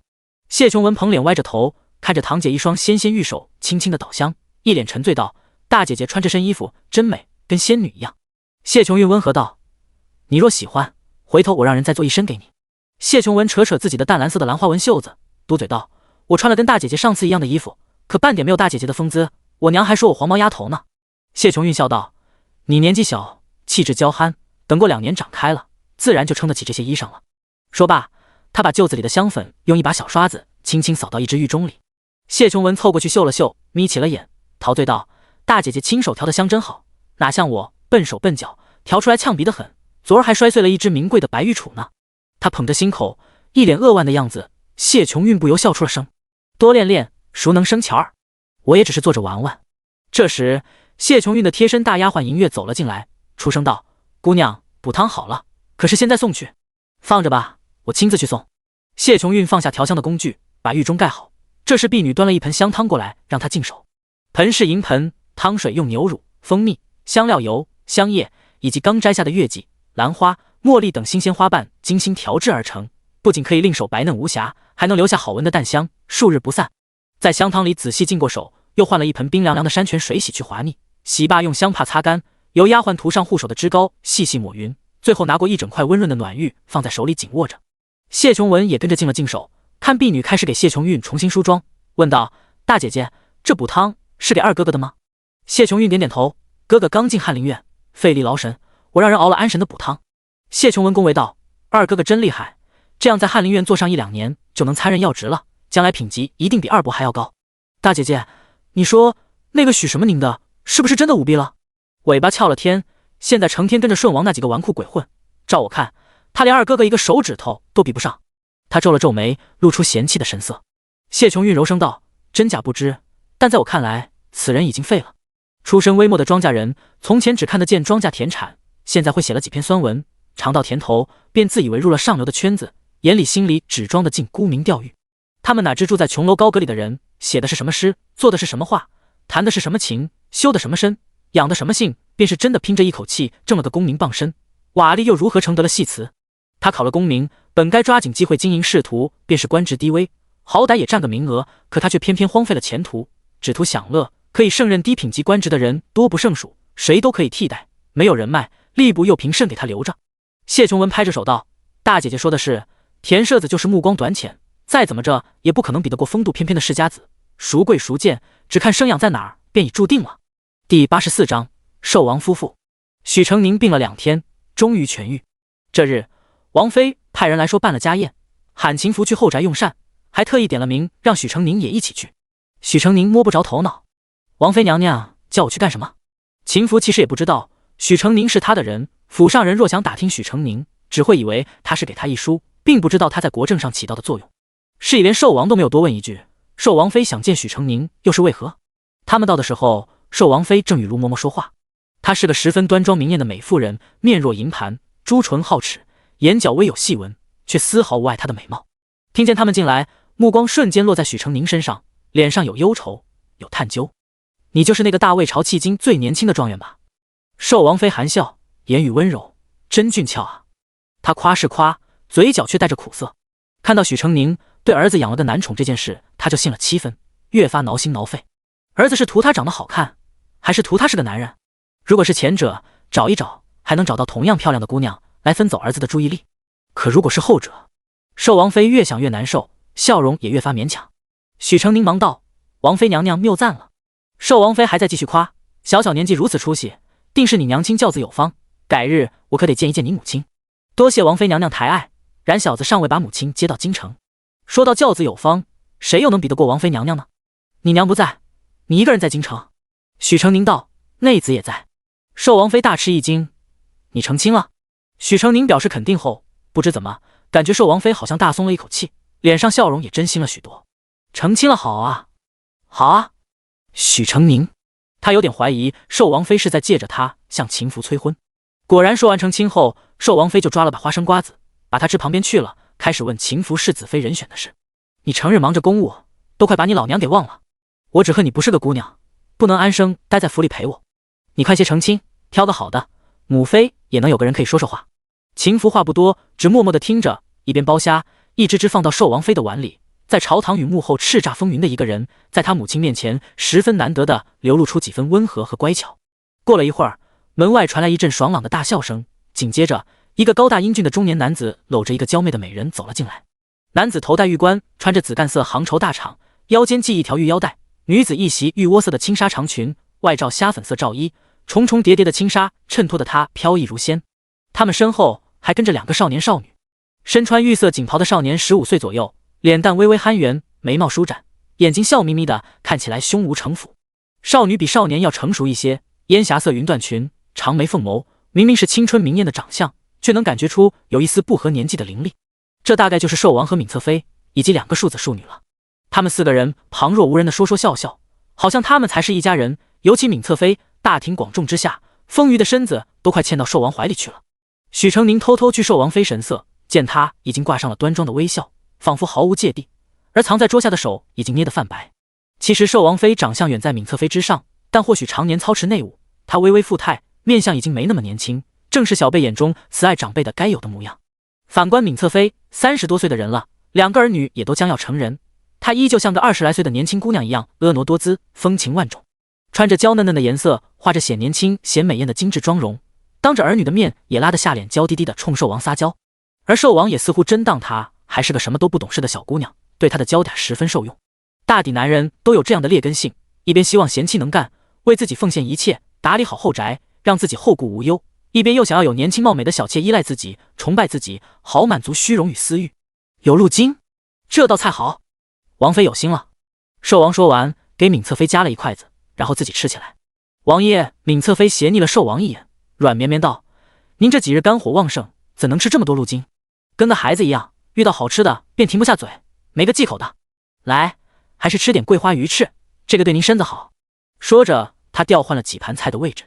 谢琼文捧脸歪着头，看着堂姐一双纤纤玉手轻轻的捣香，一脸沉醉道：“大姐姐穿这身衣服真美，跟仙女一样。”谢琼韵温和道：“你若喜欢，回头我让人再做一身给你。”谢琼文扯扯自己的淡蓝色的兰花纹袖子，嘟嘴道：“我穿了跟大姐姐上次一样的衣服，可半点没有大姐姐的风姿，我娘还说我黄毛丫头呢。”谢琼韵笑道：“你年纪小，气质娇憨，等过2年长开了，自然就撑得起这些衣裳了。”说罢，他把臼子里的香粉用一把小刷子轻轻扫到一只玉盅里。谢琼文凑过去嗅了嗅，眯起了眼，陶醉道：“大姐姐亲手调的香真好，哪像我笨手笨脚，调出来呛鼻的很，昨儿还摔碎了一只名贵的白玉杵呢。”他捧着心口，一脸扼腕的样子，谢琼韵不由笑出了声。多练练，熟能生巧儿。我也只是做着玩玩。这时，谢琼韵的贴身大丫鬟银月走了进来，出声道：“姑娘，补汤好了，可是现在送去？”“放着吧，我亲自去送。”谢琼韵放下调香的工具，把玉盅盖好。这时婢女端了一盆香汤过来，让她净手。盆是银盆，汤水用牛乳、蜂蜜、香料油、香叶以及刚摘下的月季、兰花、茉莉等新鲜花瓣精心调制而成，不仅可以令手白嫩无瑕，还能留下好闻的淡香，数日不散。在香汤里仔细浸过手，又换了一盆冰凉凉的山泉水洗去滑腻，洗罢用香帕擦干，由丫鬟涂上护手的脂膏，细细抹匀，最后拿过一整块温润的暖玉放在手里紧握着。谢琼文也跟着进了净手，看婢女开始给谢琼韵重新梳妆，问道：“大姐姐，这补汤是给二哥哥的吗？”谢琼韵点点头：“哥哥刚进翰林院，费力劳神，我让人熬了安神的补汤。”谢琼文恭维道：“二哥哥真厉害，这样在翰林院做上1-2年，就能参任要职了，将来品级一定比二伯还要高。大姐姐，你说那个许什么宁的，是不是真的舞弊了？尾巴翘了天，现在成天跟着顺王那几个纨绔鬼混，照我看，他连二哥哥一个手指头都比不上。”他皱了皱眉，露出嫌弃的神色。谢琼韵柔声道：“真假不知，但在我看来，此人已经废了。出身微末的庄稼人，从前只看得见庄稼田产，现在会写了几篇酸文，尝到甜头，便自以为入了上流的圈子，眼里心里只装得进沽名钓誉。他们哪知住在琼楼高阁里的人，写的是什么诗，做的是什么画，弹的是什么琴，修的什么身，养的什么性，便是真的拼着一口气挣了个功名傍身。瓦砾又如何成得了戏词？他考了功名，本该抓紧机会经营仕途，便是官职低微，好歹也占个名额，可他却偏偏荒废了前途，只图享乐，可以胜任低品级官职的人多不胜数，谁都可以替代，没有人脉，吏部又凭甚给他留着。”谢琼文拍着手道：“大姐姐说的是，田舍子就是目光短浅，再怎么着也不可能比得过风度翩翩的世家子，孰贵孰贱，只看生养在哪儿，便已注定了。”第84章寿王夫妇。许成宁病了2天，终于痊愈。这日，王妃派人来说办了家宴，喊秦福去后宅用膳，还特意点了名让许成宁也一起去。许成宁摸不着头脑：“王妃娘娘叫我去干什么？”秦福其实也不知道许成宁是他的人，府上人若想打听许成宁，只会以为他是给他一书，并不知道他在国政上起到的作用。是以连寿王都没有多问一句，寿王妃想见许成宁又是为何？他们到的时候，寿王妃正与卢嬷嬷说话。她是个十分端庄明艳的美妇人，面若银盘，朱唇皓齿，眼角微有细纹，却丝毫无碍她的美貌。听见他们进来，目光瞬间落在许成宁身上，脸上有忧愁，有探究。“你就是那个大魏朝迄今最年轻的状元吧？”寿王妃含笑，言语温柔：“真俊俏啊。”她夸是夸，嘴角却带着苦涩。看到许成宁对儿子养了个男宠这件事，他就信了7分，越发挠心挠肺。儿子是图他长得好看，还是图他是个男人？如果是前者，找一找还能找到同样漂亮的姑娘来分走儿子的注意力。可如果是后者，寿王妃越想越难受，笑容也越发勉强。许成宁忙道：“王妃娘娘谬赞了。”寿王妃还在继续夸：“小小年纪如此出息，定是你娘亲教子有方，改日我可得见一见你母亲。多谢王妃娘娘抬爱，然小子尚未把母亲接到京城。”说到教子有方，谁又能比得过王妃娘娘呢？你娘不在，你一个人在京城。许成宁道：“内子也在。”寿王妃大吃一惊：“你成亲了？”许成宁表示肯定后，不知怎么感觉寿王妃好像大松了一口气，脸上笑容也真心了许多。“成亲了，好啊，好啊。”许成宁他有点怀疑寿王妃是在借着他向秦福催婚。果然说完成亲后，寿王妃就抓了把花生瓜子，把他支旁边去了，开始问秦福是子妃人选的事。你成日忙着公务，都快把你老娘给忘了。我只恨你不是个姑娘，不能安生待在府里陪我。你快些成亲，挑个好的，母妃也能有个人可以说说话。秦福话不多，只默默地听着，一边剥虾，一只只放到寿王妃的碗里。在朝堂与幕后叱咤风云的一个人，在他母亲面前十分难得的流露出几分温和和乖巧。过了一会儿，门外传来一阵爽朗的大笑声，紧接着一个高大英俊的中年男子搂着一个娇媚的美人走了进来。男子头戴玉冠，穿着紫干色杭绸大氅，腰间系一条玉腰带，女子一袭玉窝色的轻纱长裙，外罩虾粉色罩衣，重重叠叠的轻纱衬托得她飘逸如仙。他们身后还跟着2个少年少女，身穿玉色锦袍的少年15岁左右，脸蛋微微憨圆，眉毛舒展，眼睛笑眯眯的，看起来胸无城府。少女比少年要成熟一些，烟霞色云缎裙，长眉凤眸，明明是青春明艳的长相，却能感觉出有一丝不合年纪的凌厉。这大概就是寿王和闵侧妃以及2个庶子庶女了。他们4个人旁若无人的说说笑笑，好像他们才是一家人。尤其闵侧妃大庭广众之下，丰腴的身子都快嵌到寿王怀里去了。许成宁偷偷去寿王妃神色，见她已经挂上了端庄的微笑，仿佛毫无芥蒂，而藏在桌下的手已经捏得泛白。其实寿王妃长相远在闵侧妃之上，但或许常年操持内务，她微微富态，面相已经没那么年轻，正是小辈眼中慈爱长辈的该有的模样。反观闵侧妃，30多岁的人了，2个儿女也都将要成人，她依旧像个20来岁的年轻姑娘一样婀娜多姿，风情万种，穿着娇嫩嫩的颜色，画着显年轻显美艳的精致妆容，当着儿女的面也拉得下脸，娇滴滴的冲寿王撒娇。而寿王也似乎真当她还是个什么都不懂事的小姑娘，对她的娇嗲十分受用。大抵男人都有这样的劣根性，一边希望贤妻能干，为自己奉献一切，打理好后宅，让自己后顾无忧，一边又想要有年轻貌美的小妾依赖自己，崇拜自己，好满足虚荣与私欲。有鹿筋，这道菜好，王妃有心了。寿王说完，给闵侧妃夹了一筷子，然后自己吃起来。王爷，闵侧妃斜睨了寿王一眼，软绵绵道：“您这几日肝火旺盛，怎能吃这么多鹿筋？跟个孩子一样，遇到好吃的便停不下嘴，没个忌口的。来，还是吃点桂花鱼翅，这个对您身子好。”说着，他调换了几盘菜的位置。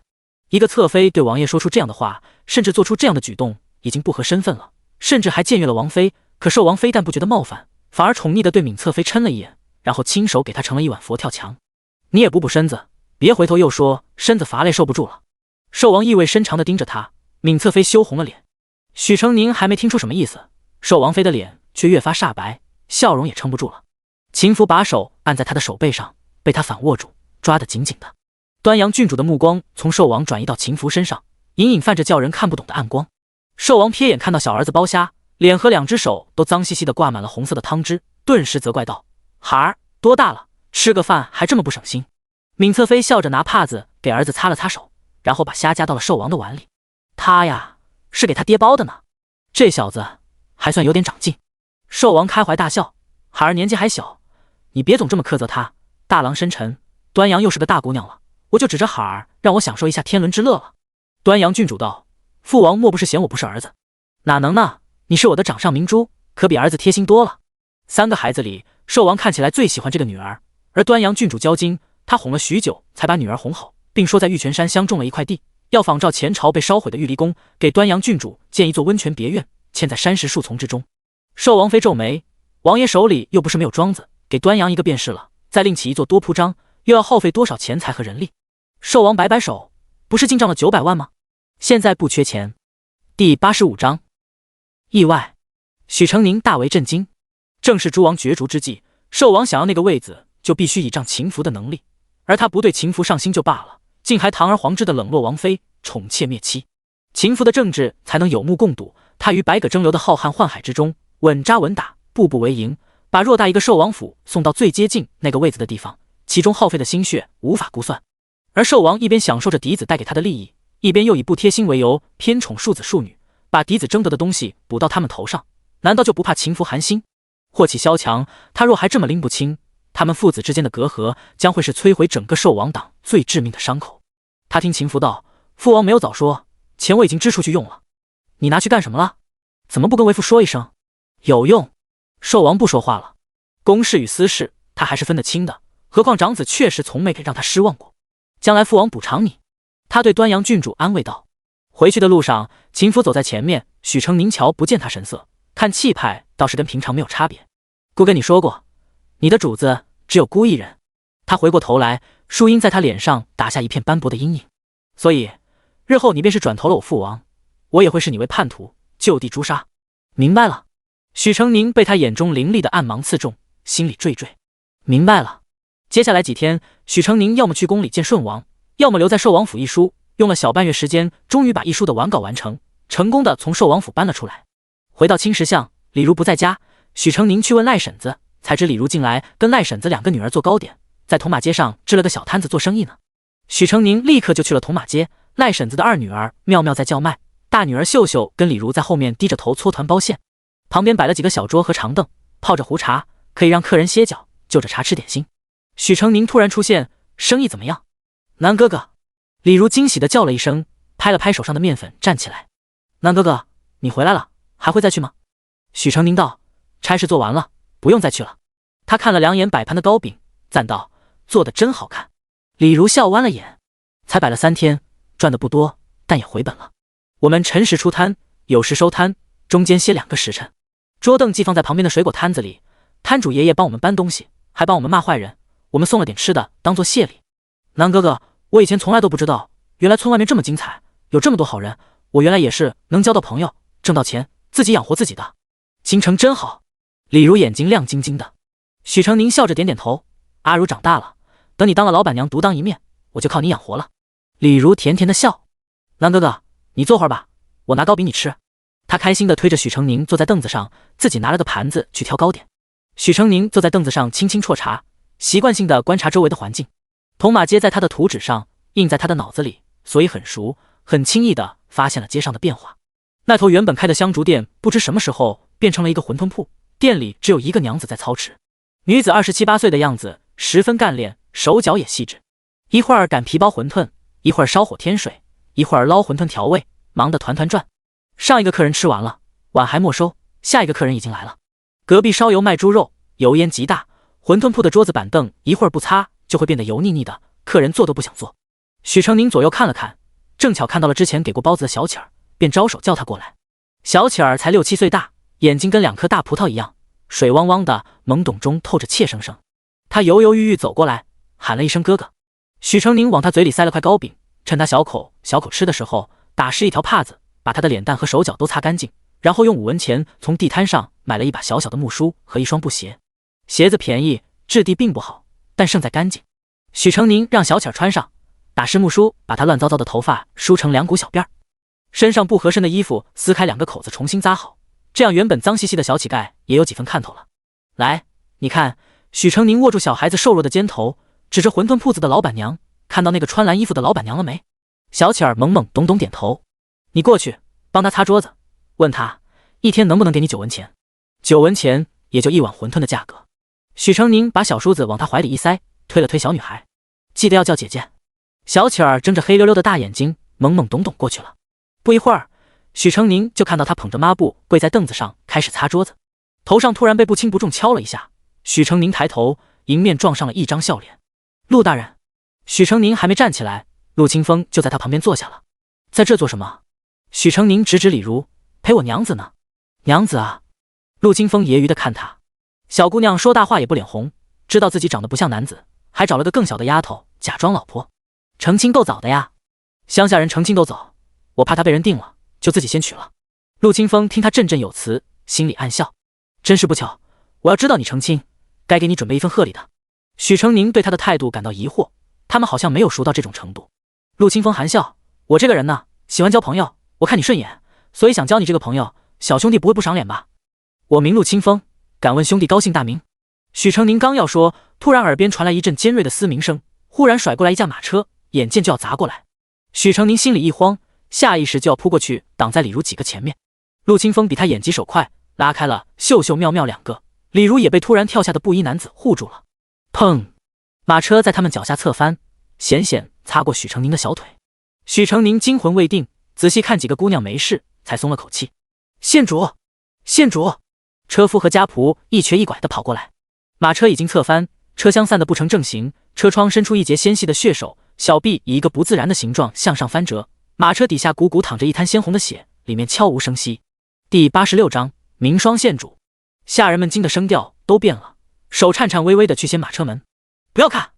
一个侧妃对王爷说出这样的话，甚至做出这样的举动，已经不合身份了，甚至还僭越了王妃。可寿王非但不觉得冒犯，反而宠溺地对闵侧妃嗔了一眼，然后亲手给她盛了一碗佛跳墙。你也补补身子，别回头又说身子乏累受不住了。寿王意味深长地盯着他，闵侧妃羞红了脸。许成宁还没听出什么意思，寿王妃的脸却越发煞白，笑容也撑不住了。秦福把手按在他的手背上，被他反握住，抓得紧紧的。端阳郡主的目光从寿王转移到秦福身上，隐隐泛着叫人看不懂的暗光。寿王瞥眼看到小儿子剥虾，脸和2只手都脏兮兮的挂满了红色的汤汁，顿时责怪道：“孩儿多大了，吃个饭还这么不省心。”闵侧妃笑着拿帕子给儿子擦了擦手，然后把虾夹到了寿王的碗里。他呀，是给他爹包的呢，这小子还算有点长进。寿王开怀大笑：“孩儿年纪还小，你别总这么苛责他。大郎深沉，端阳又是个大姑娘了，我就指着孩儿让我享受一下天伦之乐了。”端阳郡主道：“父王莫不是嫌我不是儿子？哪能呢？你是我的掌上明珠，可比儿子贴心多了。”3个孩子里，寿王看起来最喜欢这个女儿，而端阳郡主交金，他哄了许久才把女儿哄好，并说在玉泉山相中了一块地，要仿照前朝被烧毁的玉离宫，给端阳郡主建一座温泉别院，嵌在山石树丛之中。寿王妃皱眉，王爷手里又不是没有庄子，给端阳一个便是了，再另起一座多铺张，又要耗费多少钱财和人力？寿王摆摆手，不是进账了900万吗？现在不缺钱。第85章意外。许成宁大为震惊，正是诸王角逐之际，寿王想要那个位子，就必须倚仗秦福的能力，而他不对秦福上心就罢了，竟还堂而皇之的冷落王妃，宠妾灭妻。秦福的政治才能有目共睹，他于百舸争流的浩瀚宦海之中，稳扎稳打，步步为营，把偌大一个寿王府送到最接近那个位子的地方，其中耗费的心血无法估算。而寿王一边享受着嫡子带给他的利益，一边又以不贴心为由偏宠庶子庶女，把嫡子争得的东西补到他们头上，难道就不怕秦福寒心？祸起萧墙，他若还这么拎不清，他们父子之间的隔阂将会是摧毁整个寿王党最致命的伤口。他听秦福道：“父王没有早说，钱我已经支出去用了，你拿去干什么了？怎么不跟为父说一声？”有用。寿王不说话了，公事与私事他还是分得清的，何况长子确实从没让他失望过。将来父王补偿你。他对端阳郡主安慰道。回去的路上，秦府走在前面，许成宁瞧不见他神色，看气派倒是跟平常没有差别。姑跟你说过，你的主子只有孤一人。他回过头来，树荫在他脸上打下一片斑驳的阴影。所以，日后你便是转投了我父王，我也会视你为叛徒，就地诛杀。明白了。许成宁被他眼中凌厉的暗芒刺中，心里惴惴。明白了。接下来几天，许成宁要么去宫里见顺王，要么留在寿王府议书，用了小半月时间，终于把议书的完稿完成，成功的从寿王府搬了出来。回到青石巷，李如不在家，许成宁去问赖婶子，才知李如近来跟赖婶子两个女儿做糕点，在铜马街上支了个小摊子做生意呢。许成宁立刻就去了铜马街，赖婶子的二女儿妙妙在叫卖，大女儿秀秀跟李如在后面低着头搓团包馅，旁边摆了几个小桌和长凳，泡着壶茶，可以让客人歇脚，就着茶吃点心。许成宁突然出现，生意怎么样？南哥哥。李如惊喜地叫了一声，拍了拍手上的面粉，站起来。南哥哥，你回来了，还会再去吗？许成宁道，差事做完了，不用再去了。他看了两眼摆盘的糕饼，赞道，做得真好看。李如笑弯了眼，才摆了3天，赚的不多，但也回本了。我们辰时出摊，酉时收摊，中间歇2个时辰。桌凳寄放在旁边的水果摊子里，摊主爷爷帮我们搬东西，还帮我们骂坏人，我们送了点吃的当做谢礼。南哥哥，我以前从来都不知道，原来村外面这么精彩，有这么多好人，我原来也是能交到朋友，挣到钱，自己养活自己的。京城真好。李如眼睛亮晶晶的。许成宁笑着点点头，阿如长大了，等你当了老板娘独当一面，我就靠你养活了。李如甜甜的笑。南哥哥，你坐会儿吧，我拿糕饼你吃。他开心地推着许成宁坐在凳子上，自己拿了个盘子去挑糕点。许成宁坐在凳子上轻轻啜茶，习惯性地观察周围的环境。铜马街在他的图纸上，印在他的脑子里，所以很熟，很轻易地发现了街上的变化。那头原本开的香烛店，不知什么时候变成了一个馄饨铺，店里只有一个娘子在操持，女子27、8岁的样子，十分干练，手脚也细致。一会儿擀皮包馄饨，一会儿烧火添水，一会儿捞馄饨调味，忙得团团转。上一个客人吃完了，碗还没收，下一个客人已经来了。隔壁烧油卖猪肉，油烟极大，馄饨铺的桌子板凳一会儿不擦就会变得油腻腻的，客人坐都不想坐。许成宁左右看了看，正巧看到了之前给过包子的小启儿，便招手叫他过来。小启儿才6、7岁大，眼睛跟2颗大葡萄一样，水汪汪的，懵懂中透着怯生生。他犹犹豫豫走过来，喊了一声哥哥。许成宁往他嘴里塞了块糕饼，趁他小口吃的时候，打湿一条帕子，把他的脸蛋和手脚都擦干净，然后用5文钱从地摊上买了一把小小的木梳和一双布鞋。鞋子便宜，质地并不好，但胜在干净。许成宁让小启儿穿上，打湿木梳，把他乱糟糟的头发梳成2股小辫儿，身上不合身的衣服撕开2个口子重新扎好，这样原本脏兮兮的小乞丐也有几分看头了。来，你看。许成宁握住小孩子瘦弱的肩头，指着馄饨铺子的老板娘，看到那个穿蓝衣服的老板娘了没？小启儿懵懵懂懂点头。你过去帮他擦桌子，问他一天能不能给你9文钱。9文钱也就1碗馄饨的价格。许成宁把小梳子往他怀里一塞，推了推小女孩，记得要叫姐姐。小启儿睁着黑溜溜的大眼睛，懵懵懂懂过去了。不一会儿，许成宁就看到他捧着抹布跪在凳子上开始擦桌子，头上突然被不轻不重敲了一下。许成宁抬头，迎面撞上了一张笑脸。陆大人。许成宁还没站起来，陆清风就在他旁边坐下了。在这做什么？许成宁指指李如，陪我娘子呢。娘子啊。陆清风揶揄地看他。小姑娘说大话也不脸红，知道自己长得不像男子，还找了个更小的丫头假装老婆。成亲够早的呀，乡下人成亲都早，我怕他被人定了，就自己先娶了。陆清风听他振振有词，心里暗笑，真是不巧，我要知道你成亲，该给你准备一份贺礼的。许成宁对他的态度感到疑惑，他们好像没有熟到这种程度。陆清风含笑，我这个人呢，喜欢交朋友，我看你顺眼，所以想交你这个朋友，小兄弟不会不赏脸吧？我名陆清风，敢问兄弟高姓大名？许成宁刚要说，突然耳边传来一阵尖锐的嘶鸣声，忽然甩过来一架马车，眼见就要砸过来。许成宁心里一慌，下意识就要扑过去挡在李如几个前面。陆清风比他眼疾手快，拉开了秀秀妙妙2个，李如也被突然跳下的布衣男子护住了。砰！马车在他们脚下侧翻，险险擦过许成宁的小腿。许成宁惊魂未定，仔细看几个姑娘没事，才松了口气。县主，县主！车夫和家仆一瘸一拐地跑过来。马车已经侧翻，车厢散得不成正形，车窗伸出一截纤细的血手，小臂以一个不自然的形状向上翻折，马车底下汩汩淌着一滩鲜红的血，里面悄无声息。第86章明霜县主。下人们惊得声调都变了，手颤颤巍巍地去掀马车门。不要看！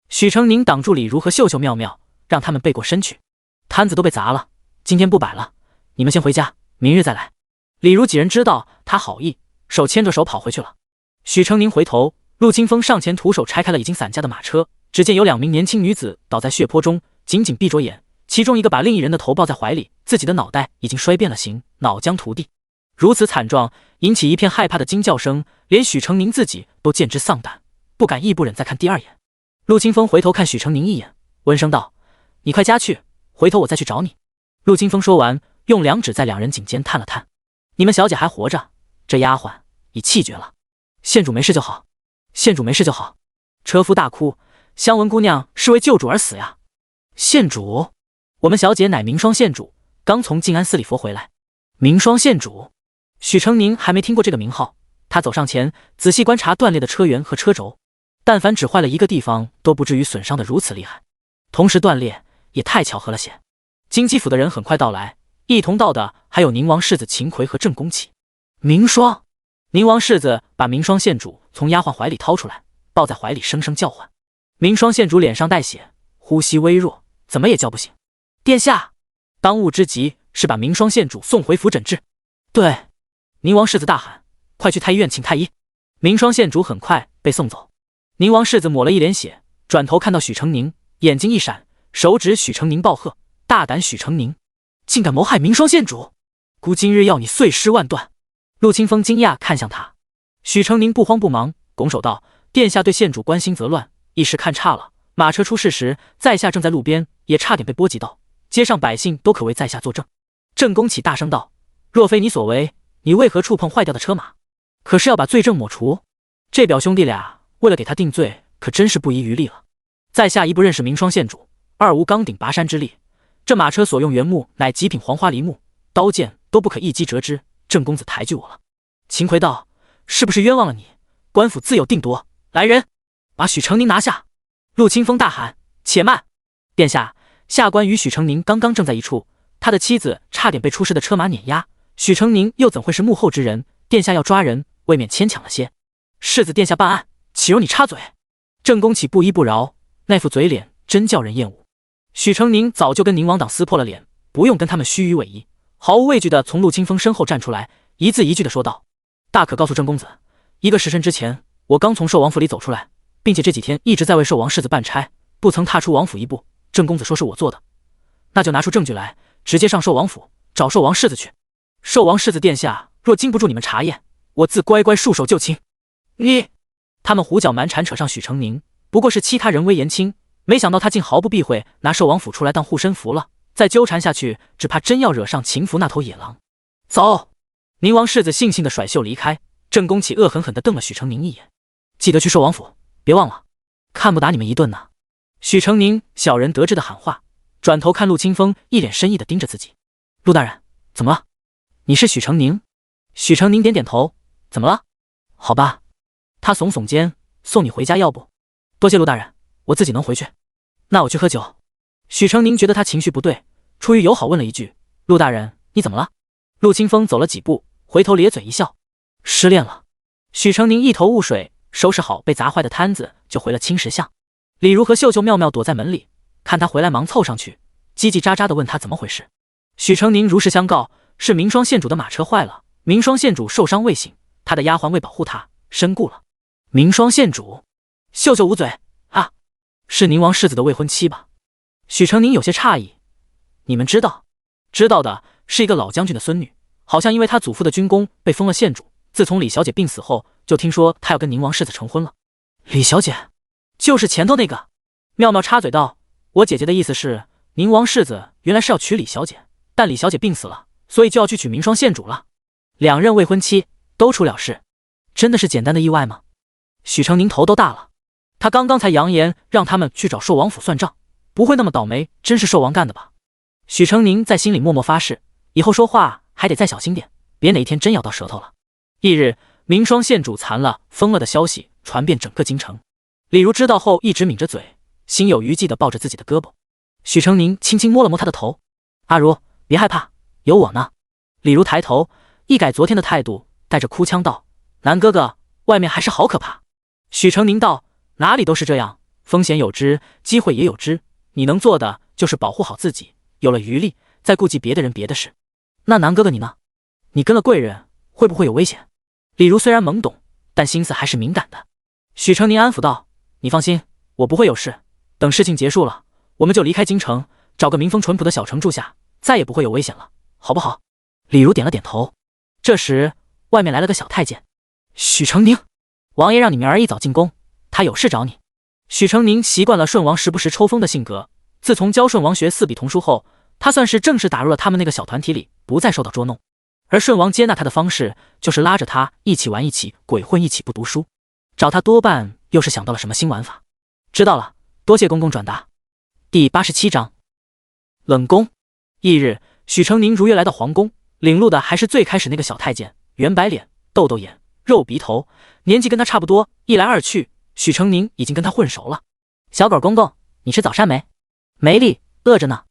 许成宁挡住李如和秀秀妙妙，让他们背过身去。摊子都被砸了，今天不摆了，你们先回家，明日再来。李如几人知道他好意，手牵着手跑回去了。许成宁回头，陆清风上前徒手拆开了已经散架的马车，只见有2名年轻女子倒在血泊中，紧紧闭着眼，其中一个把另一人的头抱在怀里，自己的脑袋已经摔变了形，脑浆涂地。如此惨状，引起一片害怕的惊叫声，连许成宁自己都见之丧胆，不敢亦不忍再看第二眼。陆清风回头看许成宁一眼，温声道：“你快家去，回头我再去找你。”陆清风说完，用2指在2人颈间探了探：“你们小姐还活着，这丫鬟已气绝了。县主没事就好，县主没事就好。”车夫大哭：“香文姑娘是为救主而死呀！”县主，我们小姐乃明霜县主，刚从静安寺里佛回来。明霜县主。许成宁还没听过这个名号，他走上前，仔细观察断裂的车辕和车轴，但凡只坏了一个地方，都不至于损伤的如此厉害。同时断裂也太巧合了些。京畿府的人很快到来，一同到的还有宁王世子秦奎和郑公启。明霜，宁王世子把明霜县主从丫鬟怀里掏出来，抱在怀里声声叫唤。明霜县主脸上带血，呼吸微弱，怎么也叫不醒。殿下，当务之急是把明霜县主送回府诊治。对。宁王世子大喊：“快去太医院请太医！”明霜县主很快被送走。宁王世子抹了一脸血，转头看到许成宁，眼睛一闪，手指许成宁暴喝：“大胆许成宁，竟敢谋害明霜县主！姑今日要你碎尸万段！”陆清风惊讶看向他，许成宁不慌不忙，拱手道：“殿下对县主关心则乱，一时看差了。马车出事时，在下正在路边，也差点被波及到，街上百姓都可为在下作证。”郑公启大声道：“若非你所为，你为何触碰坏掉的车马？可是要把罪证抹除？这表兄弟俩为了给他定罪，可真是不遗余力了。在下一不认识明霜县主，二无钢鼎拔山之力。这马车所用原木乃极品黄花梨木，刀剑都不可一击折之。郑公子抬举我了。”秦奎道：“是不是冤枉了你？官府自有定夺。来人，把许成宁拿下！”陆清风大喊：“且慢！殿下，下官与许成宁刚刚正在一处，他的妻子差点被出事的车马碾压。许成宁又怎会是幕后之人？殿下要抓人，未免牵强了些。世子殿下办案，岂容你插嘴？”郑公启不依不饶，那副嘴脸真叫人厌恶。许成宁早就跟宁王党撕破了脸，不用跟他们虚与委蛇，毫无畏惧地从陆清风身后站出来，一字一句地说道：“大可告诉郑公子，一个时辰之前，我刚从寿王府里走出来，并且这几天一直在为寿王世子办差，不曾踏出王府一步。郑公子说是我做的，那就拿出证据来，直接上寿王府找寿王世子去。寿王世子殿下若经不住你们查验，我自乖乖束手就擒。”他们胡搅蛮缠扯上许成宁，不过是欺他人微言轻，没想到他竟毫不避讳，拿寿王府出来当护身符了。再纠缠下去，只怕真要惹上秦福那头野狼。走！宁王世子悻悻地甩袖离开。郑公启恶狠狠地瞪了许成宁一眼：“记得去寿王府，别忘了，看不打你们一顿呢。”许成宁小人得志的喊话，转头看陆清风，一脸深意地盯着自己：“陆大人，怎么了？你是许成宁？”许成宁点点头：“怎么了？好吧。”他耸耸肩：“送你回家要不？”“多谢陆大人，我自己能回去。”“那我去喝酒。”许成宁觉得他情绪不对，出于友好问了一句：“陆大人，你怎么了？”陆清风走了几步，回头咧嘴一笑：“失恋了。”许成宁一头雾水，收拾好被砸坏的摊子，就回了青石巷。李如和秀秀妙妙躲在门里，看他回来，忙凑上去，叽叽喳喳地问他怎么回事。许成宁如实相告：是明霜县主的马车坏了，明霜县主受伤未醒，他的丫鬟为保护他，身故了。明霜县主，秀秀捂嘴：“啊，是宁王世子的未婚妻吧？”许成宁有些诧异：“你们知道？”“知道的是一个老将军的孙女，好像因为他祖父的军功被封了县主。自从李小姐病死后，就听说她要跟宁王世子成婚了。”“李小姐，就是前头那个。”妙妙插嘴道：“我姐姐的意思是，宁王世子原来是要娶李小姐，但李小姐病死了，所以就要去娶明霜县主了。2任未婚妻都出了事，真的是简单的意外吗？”许成宁头都大了，他刚刚才扬言让他们去找寿王府算账，不会那么倒霉，真是寿王干的吧？许成宁在心里默默发誓，以后说话还得再小心点，别哪一天真咬到舌头了。翌日，明霜县主残了、疯了的消息传遍整个京城。李如知道后，一直抿着嘴，心有余悸地抱着自己的胳膊。许成宁轻轻摸了摸他的头，阿如，别害怕，有我呢。李如抬头，一改昨天的态度，带着哭腔道：南哥哥，外面还是好可怕。许成宁道：哪里都是这样，风险有之，机会也有之，你能做的就是保护好自己，有了余力再顾及别的人别的事。那南哥哥你呢？你跟了贵人，会不会有危险？李如虽然懵懂，但心思还是敏感的。许成宁安抚道：你放心，我不会有事，等事情结束了，我们就离开京城，找个民风淳朴的小城住下，再也不会有危险了，好不好？李如点了点头。这时外面来了个小太监。许成宁，王爷让你明儿一早进宫，他有事找你。许成宁习惯了顺王时不时抽风的性格，自从教顺王学四笔童书后，他算是正式打入了他们那个小团体里，不再受到捉弄。而顺王接纳他的方式，就是拉着他一起玩，一起鬼混，一起不读书。找他多半又是想到了什么新玩法。知道了，多谢公公转达。第87章冷宫。翌日，许成宁如约来到皇宫，领路的还是最开始那个小太监，圆白脸，豆豆眼，肉鼻头，年纪跟他差不多，一来二去，许成宁已经跟他混熟了。小狗公公，你吃早膳没？没力，饿着呢。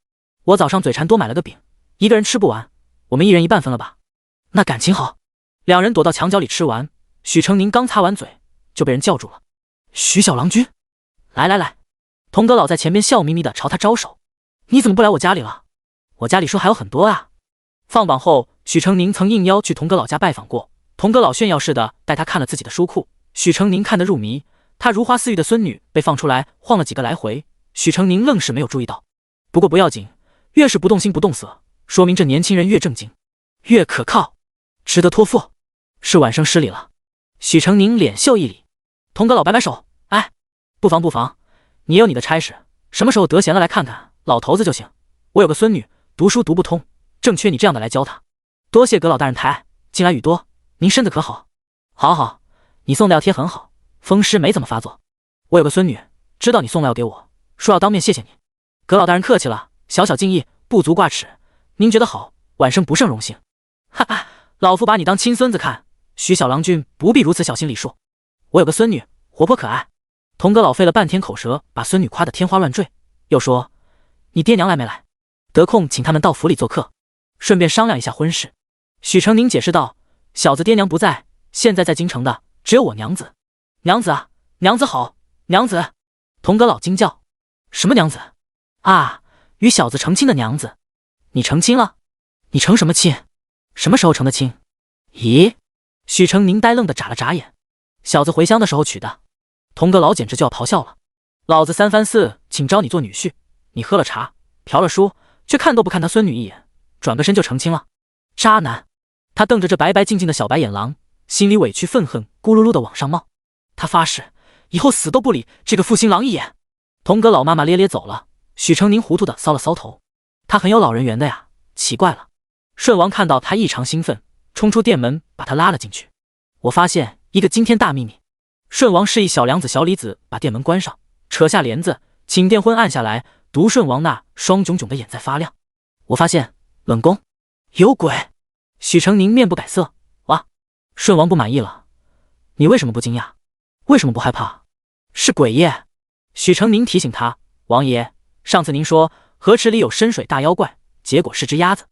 我早上嘴馋多买了个饼，一个人吃不完，我们一人一半分了吧。那感情好。两人躲到墙角里吃完，许成宁刚擦完嘴，就被人叫住了。许小郎君，来来来。童阁老在前边笑眯眯的朝他招手。你怎么不来我家里了？我家里书还有很多啊。放榜后，许成宁曾应邀去童阁老家拜访过，童阁老炫耀似的带他看了自己的书库，许成宁看得入迷。他如花似玉的孙女被放出来晃了几个来回，许成宁愣是没有注意到。不过不要紧，越是不动心不动色，说明这年轻人越正经，越可靠，值得托付。是晚生失礼了。许成宁脸秀一礼。童阁老摆摆手，哎，不妨不妨，你也有你的差事，什么时候得闲了来看看老头子就行。我有个孙女读书读不通，正缺你这样的来教她。多谢阁老大人抬爱，近来雨多，您身子可好？好好，你送的药贴很好，风湿没怎么发作。我有个孙女，知道你送了药给我，说要当面谢谢你。阁老大人客气了，小小敬意，不足挂齿。您觉得好，晚生不胜荣幸。哈哈，老夫把你当亲孙子看，许小郎君不必如此小心礼数。我有个孙女，活泼可爱。童阁老费了半天口舌，把孙女夸得天花乱坠，又说：你爹娘来没来？得空请他们到府里做客，顺便商量一下婚事。许成宁解释道：小子爹娘不在，现在在京城的只有我娘子。娘子啊，娘子好，娘子。童阁老惊叫：什么娘子啊？与小子成亲的娘子。你成亲了？你成什么亲？什么时候成的亲？咦？许成宁呆愣的眨了眨眼。小子回乡的时候娶的。童阁老简直就要咆哮了。老子三番四请招你做女婿，你喝了茶，嫖了书，却看都不看他孙女一眼，转个身就成亲了。渣男！他瞪着这白白净净的小白眼狼，心里委屈愤恨咕噜噜的往上冒。他发誓以后死都不理这个负心狼一眼。童阁老妈妈咧咧走了，许成宁糊涂的搔了搔头。他很有老人缘的呀，奇怪了。顺王看到他异常兴奋，冲出店门把他拉了进去。我发现一个惊天大秘密。顺王示意小梁子小李子把店门关上，扯下帘子，请电昏按下来，独顺王那双炯炯的眼在发亮。我发现冷宫有鬼。许成宁面不改色。哇！顺王不满意了。你为什么不惊讶？为什么不害怕？是鬼夜。许成宁提醒他：王爷，上次您说河池里有深水大妖怪，结果是只鸭子，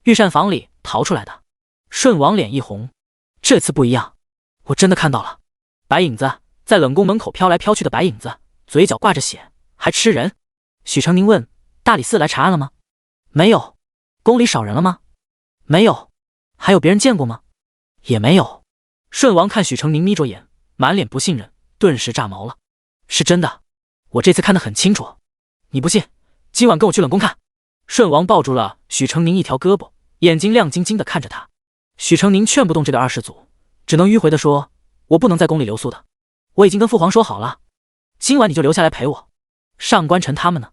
御膳房里逃出来的。顺王脸一红。这次不一样，我真的看到了。白影子在冷宫门口飘来飘去的白影子，嘴角挂着血，还吃人。许成宁问：大理寺来查案了吗？没有。宫里少人了吗？没有。还有别人见过吗？也没有。顺王看许成宁眯着眼，满脸不信任，顿时炸毛了。是真的，我这次看得很清楚。你不信，今晚跟我去冷宫看。顺王抱住了许成宁一条胳膊，眼睛亮晶晶地看着他。许成宁劝不动这个二世祖，只能迂回地说：我不能在宫里留宿的，我已经跟父皇说好了，今晚你就留下来陪我。上官晨他们呢？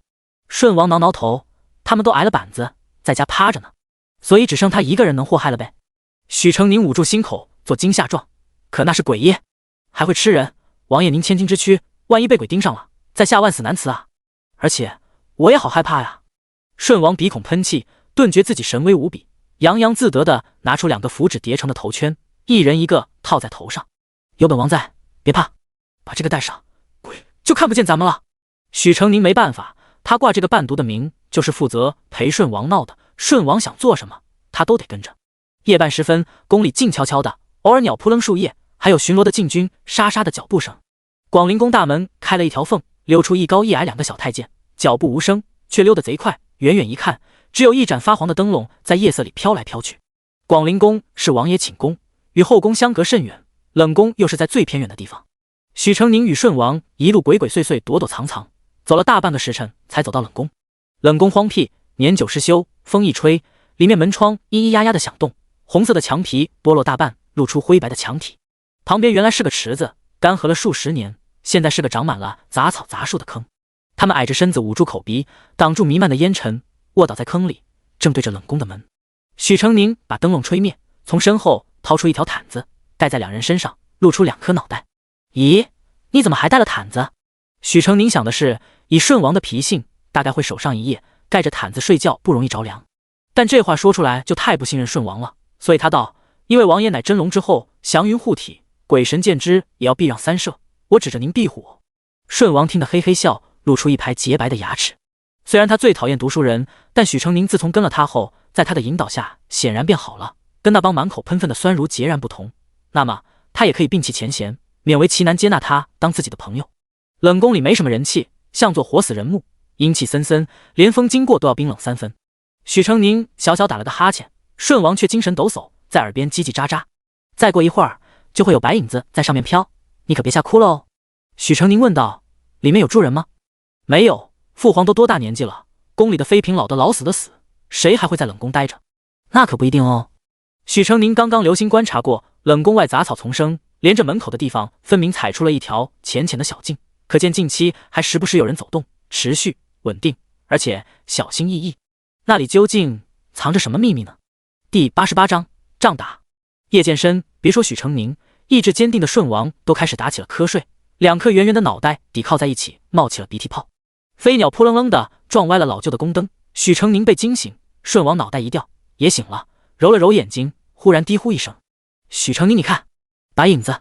顺王挠挠头，他们都挨了板子，在家趴着呢，所以只剩他一个人能祸害了呗。许成宁捂住心口做惊吓状，可那是鬼耶，还会吃人。王爷您千金之躯，万一被鬼盯上了，在下万死难辞啊！而且我也好害怕呀。顺王鼻孔喷气，顿觉自己神威无比，洋洋自得地拿出2个符纸叠成的头圈，一人一个套在头上。有本王在，别怕，把这个戴上，鬼就看不见咱们了。许成宁没办法，他挂这个伴读的名，就是负责陪顺王闹的。顺王想做什么，他都得跟着。夜半时分，宫里静悄悄的，偶尔鸟扑棱树叶，还有巡逻的禁军沙沙的脚步声。广陵宫大门开了一条缝，溜出一高一矮2个小太监，脚步无声，却溜得贼快。远远一看，只有一盏发黄的灯笼在夜色里飘来飘去。广陵宫是王爷寝宫，与后宫相隔甚远，冷宫又是在最偏远的地方。许成宁与顺王一路鬼鬼祟祟，躲躲藏藏，走了大半个时辰，才走到冷宫。冷宫荒僻，年久失修，风一吹，里面门窗咿咿呀呀的响动，红色的墙皮剥落大半，露出灰白的墙体。旁边原来是个池子，干涸了数十年，现在是个长满了杂草杂树的坑。他们矮着身子，捂住口鼻，挡住弥漫的烟尘，卧倒在坑里，正对着冷宫的门。许成宁把灯笼吹灭，从身后掏出一条毯子，盖在2人身上，露出2颗脑袋。咦，你怎么还带了毯子？许成宁想的是，以顺王的脾性，大概会守上一夜，盖着毯子睡觉不容易着凉。但这话说出来就太不信任顺王了，所以他道：因为王爷乃真龙之后，祥云护体，鬼神见之也要避让3舍，我指着您庇护我。顺王听得嘿嘿笑，露出一排洁白的牙齿。虽然他最讨厌读书人，但许成宁自从跟了他后，在他的引导下显然变好了，跟那帮满口喷粪的酸儒截然不同。那么他也可以摒弃前嫌，勉为其难接纳他当自己的朋友。冷宫里没什么人气，像座活死人墓，阴气森森，连风经过都要冰冷3分。许成宁小小打了个哈欠，顺王却精神抖擞，在耳边叽叽喳喳。再过一会儿就会有白影子在上面飘，你可别吓哭了哦。许成宁问道：里面有住人吗？没有，父皇都多大年纪了，宫里的妃嫔老的老死的死，谁还会在冷宫待着？那可不一定哦。许成宁刚刚留心观察过，冷宫外杂草丛生，连着门口的地方分明踩出了一条浅浅的小径，可见近期还时不时有人走动，持续稳定，而且小心翼翼。那里究竟藏着什么秘密呢？第88章仗打。夜渐深，别说许成宁，意志坚定的顺王都开始打起了瞌睡，2颗圆圆的脑袋抵靠在一起，冒起了鼻涕泡。飞鸟扑棱棱的撞歪了老旧的宫灯，许成宁被惊醒，顺王脑袋一掉，也醒了，揉了揉眼睛，忽然低呼一声：许成宁，你看，白影子。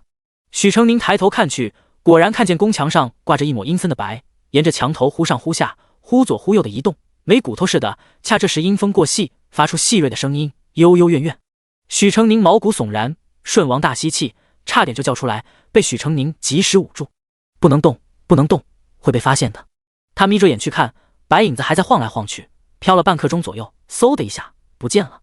许成宁抬头看去，果然看见宫墙上挂着一抹阴森的白，沿着墙头忽上忽下，忽左忽右的移动，没骨头似的。恰这时阴风过隙，发出细锐的声音，幽幽怨怨。许成宁毛骨悚然，顺王大吸气，差点就叫出来，被许成宁及时捂住：不能动，不能动，会被发现的。他眯着眼去看，白影子还在晃来晃去，飘了半刻钟左右，嗖的一下不见了。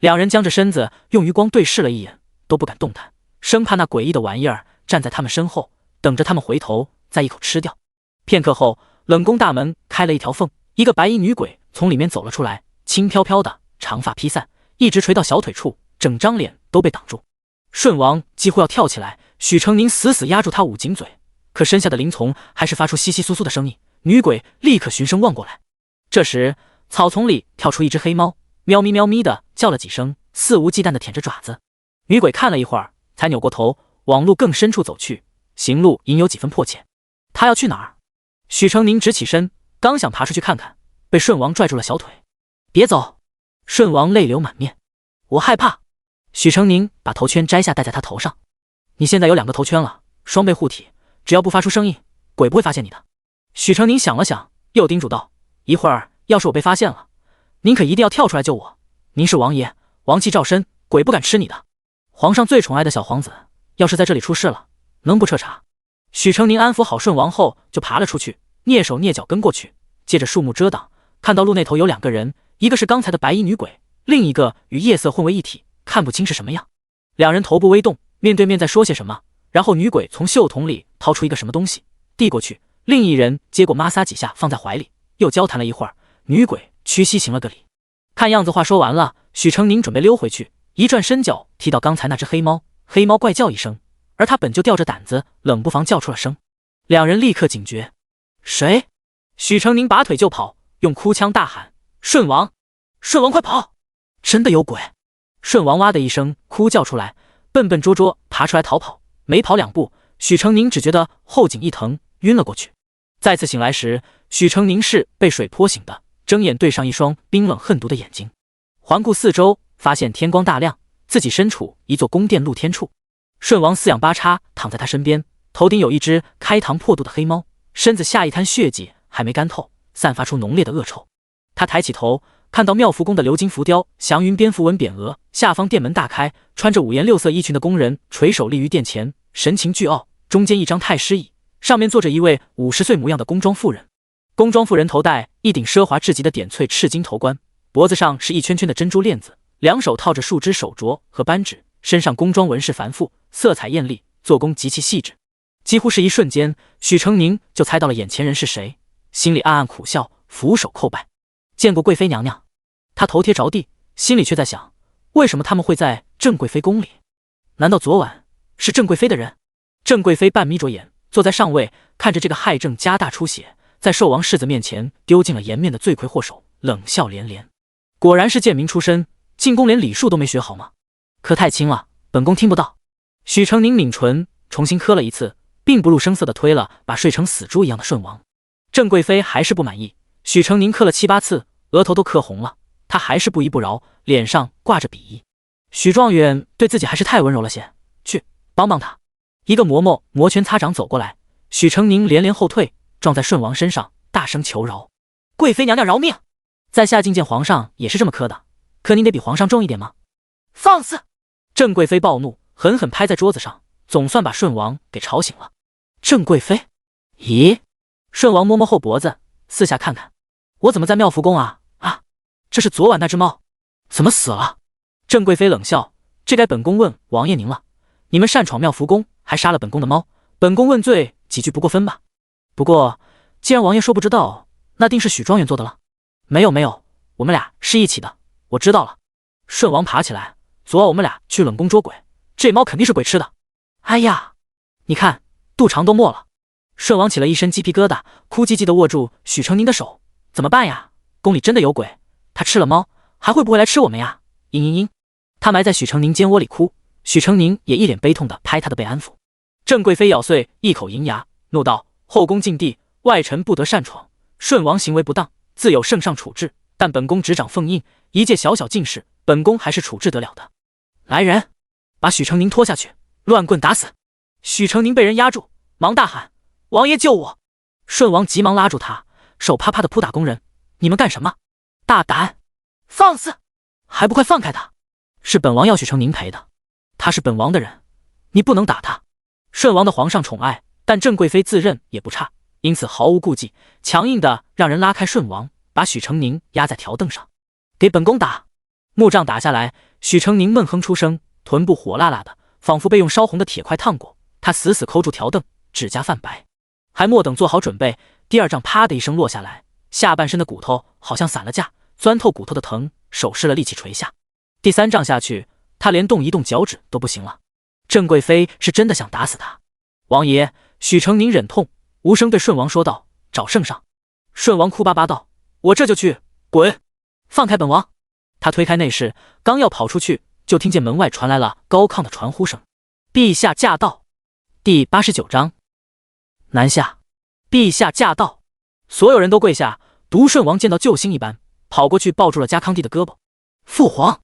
2人僵着身子，用余光对视了一眼，都不敢动弹，生怕那诡异的玩意儿站在他们身后，等着他们回头再一口吃掉。片刻后，冷宫大门开了一条缝，一个白衣女鬼从里面走了出来，轻飘飘的，长发披散，一直垂到小腿处，整张脸都被挡住。顺王几乎要跳起来，许成宁死死压住他捂紧嘴，可身下的林丛还是发出窸窸窣窣的声音，女鬼立刻循声望过来。这时草丛里跳出一只黑猫，喵咪喵咪的叫了几声，肆无忌惮的舔着爪子。女鬼看了一会儿，才扭过头往路更深处走去，行路隐有几分迫切。她要去哪儿？许成宁直起身，刚想爬出去看看，被顺王拽住了小腿。别走！顺王泪流满面。我害怕。许成宁把头圈摘下戴在他头上。你现在有2个头圈了，双倍护体，只要不发出声音，鬼不会发现你的。许成宁想了想，又叮嘱道：一会儿要是我被发现了，您可一定要跳出来救我。您是王爷，王气照身，鬼不敢吃你的。皇上最宠爱的小皇子，要是在这里出事了，能不彻查？许成宁安抚好顺王后，就爬了出去，蹑手蹑脚跟过去，借着树木遮挡，看到路那头有2个人，一个是刚才的白衣女鬼，另一个与夜色混为一体，看不清是什么样。2人头部微动，面对面在说些什么，然后女鬼从袖筒里掏出一个什么东西递过去，另一人接过，摩挲几下放在怀里，又交谈了一会儿，女鬼屈膝行了个礼。看样子话说完了，许成宁准备溜回去，一转身脚踢到刚才那只黑猫，黑猫怪叫一声，而他本就吊着胆子，冷不防叫出了声。2人立刻警觉，谁？许成宁拔腿就跑，用哭腔大喊：顺王，顺王快跑！真的有鬼！顺王哇的一声哭叫出来，笨笨拙拙爬出来逃跑，没跑2步，许成宁只觉得后颈一疼，晕了过去。再次醒来时，许成宁是被水泼醒的，睁眼对上一双冰冷恨毒的眼睛，环顾四周，发现天光大亮，自己身处一座宫殿露天处。顺王四仰八叉躺在他身边，头顶有一只开膛破肚的黑猫，身子下一滩血迹还没干透，散发出浓烈的恶臭。他抬起头，看到妙福宫的鎏金浮雕祥云蝙蝠纹匾额，下方殿门大开，穿着五颜六色衣裙的宫人垂手立于殿前，神情倨傲。中间一张太师椅，上面坐着一位50岁模样的宫装妇人。宫装妇人头戴一顶奢华至极的点翠赤金头冠，脖子上是一圈圈的珍珠链子，两手套着数只手镯和扳指，身上宫装纹饰繁复，色彩艳丽，做工极其细致。几乎是一瞬间，许成宁就猜到了眼前人是谁，心里暗暗苦笑，俯首叩拜。见过贵妃娘娘。他头贴着地，心里却在想，为什么他们会在郑贵妃宫里？难道昨晚是郑贵妃的人？郑贵妃半眯着眼，坐在上位，看着这个害郑家大出血，在寿王世子面前丢尽了颜面的罪魁祸首，冷笑连连。果然是贱民出身，进宫连礼数都没学好吗？可太轻了，本宫听不到。许成宁抿唇，重新磕了一次，并不露声色地推了把睡成死猪一样的顺王。郑贵妃还是不满意，许成宁磕了7、8次，额头都磕红了，他还是不依不饶，脸上挂着鄙夷。许状元对自己还是太温柔了些，去帮帮他。一个嬷嬷摩拳擦掌走过来，许成宁连连后退，撞在顺王身上，大声求饶：“贵妃娘娘饶命！在下觐见皇上也是这么磕的，可您得比皇上重一点吗？”放肆！郑贵妃暴怒，狠狠拍在桌子上，总算把顺王给吵醒了。郑贵妃，咦？顺王摸摸后脖子，四下看看，我怎么在妙福宫啊？啊，这是昨晚那只猫，怎么死了？郑贵妃冷笑：“这该本宫问王爷您了。你们擅闯妙福宫，还杀了本宫的猫，本宫问罪几句不过分吧？不过既然王爷说不知道，那定是许状元做的了。没有没有，我们俩是一起的，我知道了。”顺王爬起来：“昨晚我们俩去冷宫捉鬼，这猫肯定是鬼吃的。哎呀，你看肚肠都没了。”顺王起了一身鸡皮疙瘩，哭唧唧地握住许成宁的手：“怎么办呀？宫里真的有鬼，他吃了猫，还会不会来吃我们呀？”嘤嘤嘤，他埋在许成宁肩窝里哭，许成宁也一脸悲痛地拍他的背安抚。郑贵妃咬碎一口银牙，怒道：“后宫禁地，外臣不得擅闯。顺王行为不当，自有圣上处置，但本宫执掌凤印，一介小小进士，本宫还是处置得了的。来人，把许成宁拖下去，乱棍打死！”许成宁被人压住，忙大喊：“王爷救我！”顺王急忙拉住他，手啪啪地扑打宫人：“你们干什么？大胆！放肆！还不快放开他！是本王要许成宁赔的，他是本王的人，你不能打他。”顺王的皇上宠爱，但郑贵妃自认也不差，因此毫无顾忌，强硬的让人拉开顺王，把许成宁压在条凳上。给本宫打！木杖打下来，许成宁闷哼出声，臀部火辣辣的，仿佛被用烧红的铁块烫过。他死死抠住条凳，指甲泛白，还莫等做好准备，第二杖啪的一声落下来，下半身的骨头好像散了架，钻透骨头的疼，手失了力气垂下。第3杖下去，他连动一动脚趾都不行了。郑贵妃是真的想打死他。王爷，许成宁忍痛无声对顺王说道：“找圣上。”顺王哭巴巴道：“我这就去，滚！放开本王！”他推开内室，刚要跑出去，就听见门外传来了高亢的传呼声：“陛下驾到！”第89章，南下。陛下驾到！所有人都跪下，独顺王见到救星一般，跑过去抱住了嘉康帝的胳膊：“父皇，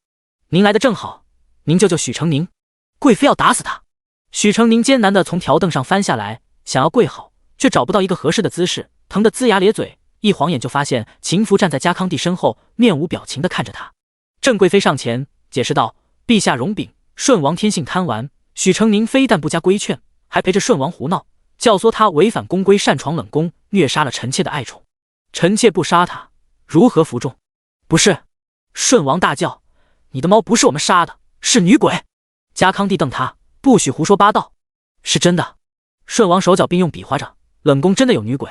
您来的正好，您救救许成宁，贵妃要打死他。”许成宁艰难地从条凳上翻下来，想要跪好，却找不到一个合适的姿势，疼得龇牙咧嘴，一晃眼就发现秦福站在嘉康帝身后，面无表情地看着他。郑贵妃上前解释道：“陛下容禀，顺王天性贪玩，许成宁非但不加规劝，还陪着顺王胡闹，教唆他违反宫规，擅闯冷宫，虐杀了臣妾的爱宠。臣妾不杀他，如何服众？”“不是！”顺王大叫：“你的猫不是我们杀的，是女鬼！”嘉康帝瞪他：“不许胡说八道！”“是真的。”顺王手脚并用比划着：“冷宫真的有女鬼，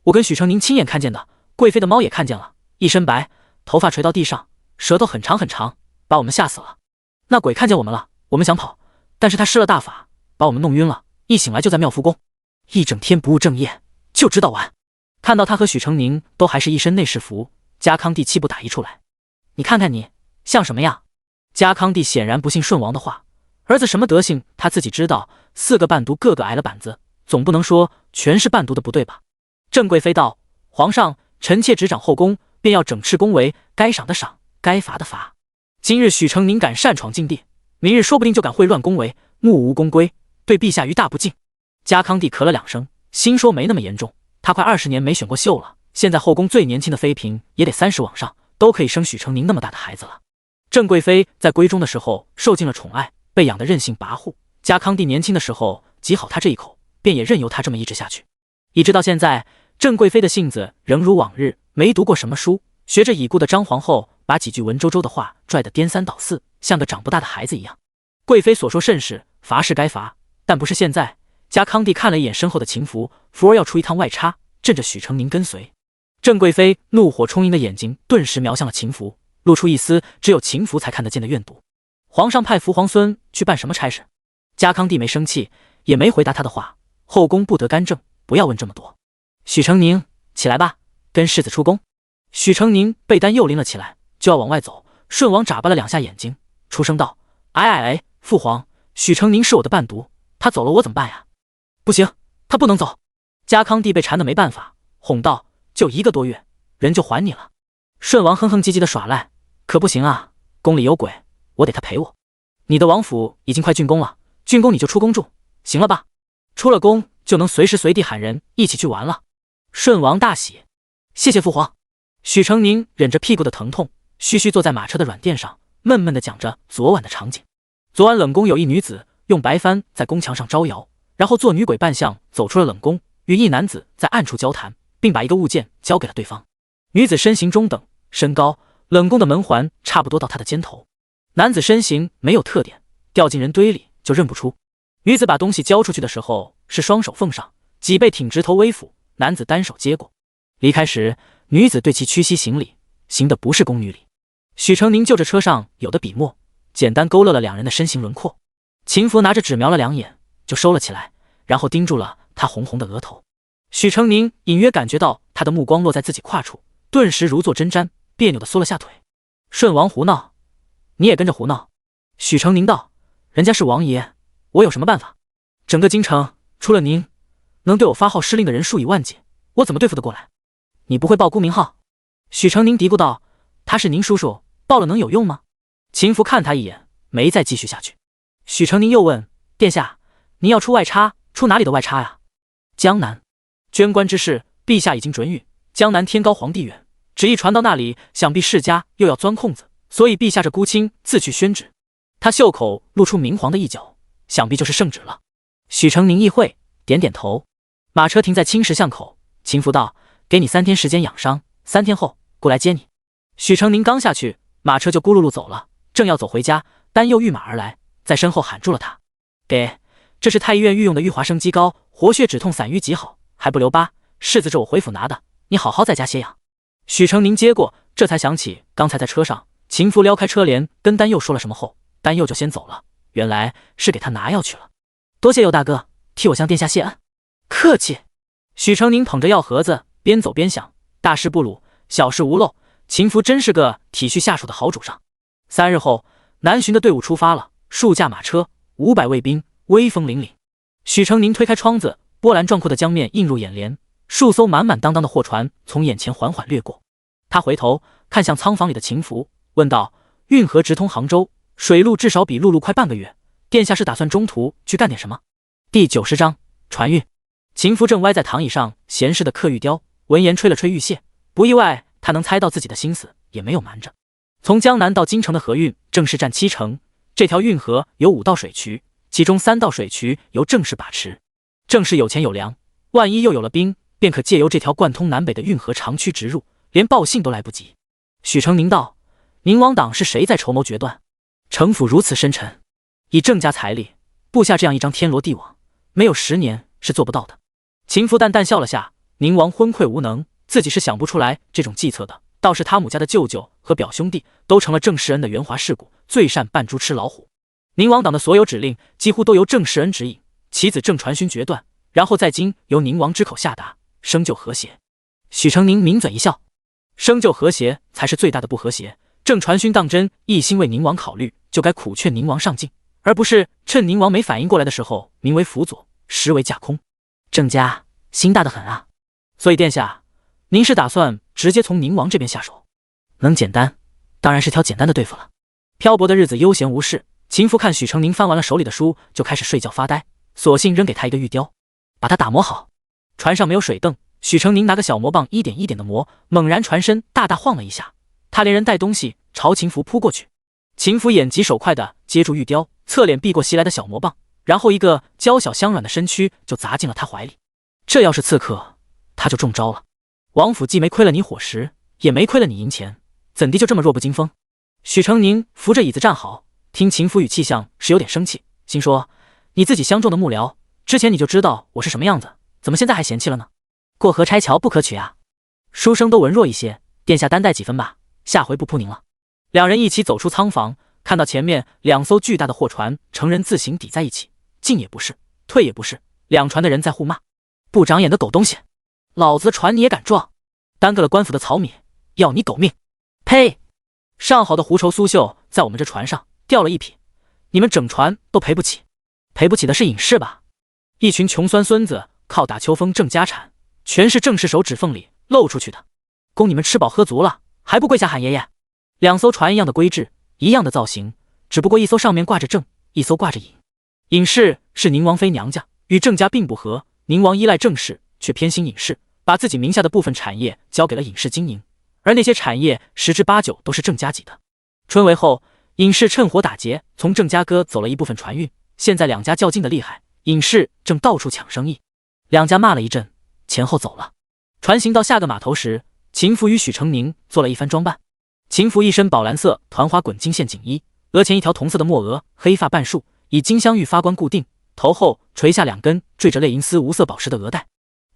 我跟许成宁亲眼看见的，贵妃的猫也看见了，一身白，头发垂到地上，舌头很长很长，把我们吓死了。那鬼看见我们了，我们想跑，但是他施了大法，把我们弄晕了，一醒来就在妙福宫，一整天不务正业，就知道玩。”看到他和许成宁都还是一身内侍服，嘉康帝气不打一处来：“你看看你像什么样？”嘉康帝显然不信顺王的话，儿子什么德行他自己知道，4个伴读个个挨了板子，总不能说全是伴读的不对吧？郑贵妃道：“皇上，臣妾执掌后宫，便要整饬宫闱，该赏的赏，该罚的罚。今日许成宁敢擅闯禁地，明日说不定就敢秽乱宫闱，目无公规，对陛下于大不敬。”嘉康帝咳了2声，心说没那么严重，他快20年没选过秀了，现在后宫最年轻的妃嫔也得30往上，都可以生许成宁那么大的孩子了。郑贵妃在闺中的时候受尽了宠爱，被养得任性跋扈。家康帝年轻的时候挤好她这一口，便也任由她这么一直下去。一直到现在，郑贵妃的性子仍如往日，没读过什么书，学着已故的张皇后把几句文绉绉的话拽得颠三倒四，像个长不大的孩子一样。贵妃所说甚是，罚是该罚，但不是现在。家康帝看了一眼身后的秦福，福儿要出一趟外差，镇着许成宁跟随。郑贵妃怒火冲盈的眼睛顿时瞄向了秦福，露出一丝只有秦福才看得见的怨毒。皇上派福皇孙去办什么差事？家康帝没生气，也没回答他的话。后宫不得干政，不要问这么多。许成宁，起来吧，跟世子出宫。许成宁被丹又拎了起来，就要往外走。顺王眨巴了2下眼睛，出声道：“哎，父皇，许成宁是我的伴读，他走了我怎么办呀？”“不行，他不能走。”家康帝被缠得没办法，哄道：“就1个多月，人就还你了。”顺王哼哼唧唧的耍赖：“可不行啊，宫里有鬼，我得他陪我。你的王府已经快竣工了，竣工你就出宫住，行了吧？出了宫就能随时随地喊人一起去玩了。”顺王大喜：“谢谢父皇。”许成宁忍着屁股的疼痛，徐徐坐在马车的软垫上，闷闷地讲着昨晚的场景。昨晚冷宫有一女子用白帆在宫墙上招摇，然后做女鬼扮相走出了冷宫，与一男子在暗处交谈，并把一个物件交给了对方。女子身形中等，身高，冷宫的门环差不多到她的肩头。男子身形没有特点，掉进人堆里就认不出。女子把东西交出去的时候是双手奉上，脊背挺直头微俯，男子单手接过。离开时，女子对其屈膝行礼，行的不是宫女礼。许成宁就着车上有的笔墨，简单勾勒了2人的身形轮廓。秦福拿着纸瞄了2眼，就收了起来，然后盯住了他红红的额头。许成宁隐约感觉到他的目光落在自己胯处，顿时如坐针毡，别扭的缩了下腿。顺王胡闹，你也跟着胡闹。许成宁道：“人家是王爷，我有什么办法？整个京城除了您，能对我发号施令的人数以万计，我怎么对付得过来？你不会报孤名号？”许成宁嘀咕道：“他是您叔叔，报了能有用吗？”秦福看他一眼，没再继续下去。许成宁又问：“殿下，您要出外差，出哪里的外差呀？”“江南。捐官之事，陛下已经准予。江南天高皇帝远，旨意传到那里，想必世家又要钻空子，所以陛下这孤卿自去宣旨。”他袖口露出明黄的一角，想必就是圣旨了。许成宁意会，点点头。马车停在青石巷口，秦福道：“给你3天时间养伤，3天后过来接你。”许成宁刚下去，马车就咕噜噜走了。正要走回家，丹又御马而来，在身后喊住了他：“给，这是太医院御用的玉华生肌膏，活血止痛散瘀极好，还不留疤，世子这我回府拿的，你好好在家歇养。”许成宁接过，这才想起刚才在车上，秦福撩开车帘跟丹佑说了什么后，丹佑就先走了，原来是给他拿药去了。多谢佑大哥，替我向殿下谢恩。客气。许成宁捧着药盒子，边走边想：大事不辱，小事无漏，秦福真是个体恤下属的好主上。3日后，南巡的队伍出发了，数驾马车，500卫兵，威风凛凛。许成宁推开窗子，波澜壮阔的江面映入眼帘，数艘满满当当的货船从眼前缓缓掠过。他回头看向仓房里的秦福，问道：“运河直通杭州，水路至少比陆路快半个月，殿下是打算中途去干点什么？”第90章船运。秦福正歪在躺椅上闲适的刻玉雕，闻言吹了吹玉屑，不意外他能猜到自己的心思，也没有瞒着。从江南到京城的河运正式占70%，这条运河有5道水渠，其中3道水渠由郑氏把持。郑氏有钱有粮，万一又有了兵，便可借由这条贯通南北的运河长驱直入，连报信都来不及。许成宁道：“宁王党是谁在筹谋决断？城府如此深沉，以郑家财力，布下这样一张天罗地网，没有10年是做不到的。”秦福淡淡笑了下：“宁王昏聩无能，自己是想不出来这种计策的。倒是他母家的舅舅和表兄弟都成了郑世恩的圆滑世故，最善扮猪吃老虎。宁王党的所有指令几乎都由郑世恩指引，其子郑传勋决断，然后在今由宁王之口下达，生就和谐。”许成宁抿嘴一笑：“生就和谐才是最大的不和谐。郑传勋当真一心为宁王考虑，就该苦劝宁王上进，而不是趁宁王没反应过来的时候，名为辅佐，实为架空。郑家心大得很啊，所以殿下，您是打算直接从宁王这边下手？能简单，当然是挑简单的对付了。”漂泊的日子悠闲无事，秦福看许成宁翻完了手里的书，就开始睡觉发呆，索性扔给他一个玉雕：“把它打磨好。”船上没有水凳，许成宁拿个小魔棒一点一点的磨，猛然传身大大晃了一下，他连人带东西朝秦福扑过去。秦福眼疾手快的接住玉雕，侧脸避过袭来的小魔棒，然后一个娇小香软的身躯就砸进了他怀里。这要是刺客，他就中招了。王府既没亏了你伙食，也没亏了你银钱，怎地就这么弱不禁风？许成宁扶着椅子站好，听秦福语气像是有点生气，心说你自己相中的幕僚，之前你就知道我是什么样子，怎么现在还嫌弃了呢？过河拆桥不可取啊！书生都文弱一些，殿下担待几分吧，下回不扑您了。两人一起走出仓房，看到前面两艘巨大的货船成人字形抵在一起，进也不是，退也不是，两船的人在互骂：不长眼的狗东西，老子的船你也敢撞？耽搁了官府的草米，要你狗命！呸！上好的狐愁苏绣在我们这船上掉了一匹，你们整船都赔不起，赔不起的是隐士吧？一群穷酸孙子靠打秋风挣家产，全是正式手指缝里露出去的，供你们吃饱喝足了，还不跪下喊爷爷？两艘船一样的规制，一样的造型，只不过一艘上面挂着正，一艘挂着隐。隐士是宁王妃娘家，与郑家并不和，宁王依赖郑氏，却偏心隐士，把自己名下的部分产业交给了隐士经营，而那些产业十之八九都是郑家己的。春闱后，隐士趁火打劫，从郑家割走了一部分船运，现在两家较劲的厉害，隐士正到处抢生意，两家骂了一阵，前后走了。船行到下个码头时，秦福与许成宁做了一番装扮。秦福一身宝蓝色团花滚金线锦衣，额前一条同色的墨额，黑发半束，以金镶玉发冠固定，头后垂下两根缀着类银丝无色宝石的额带。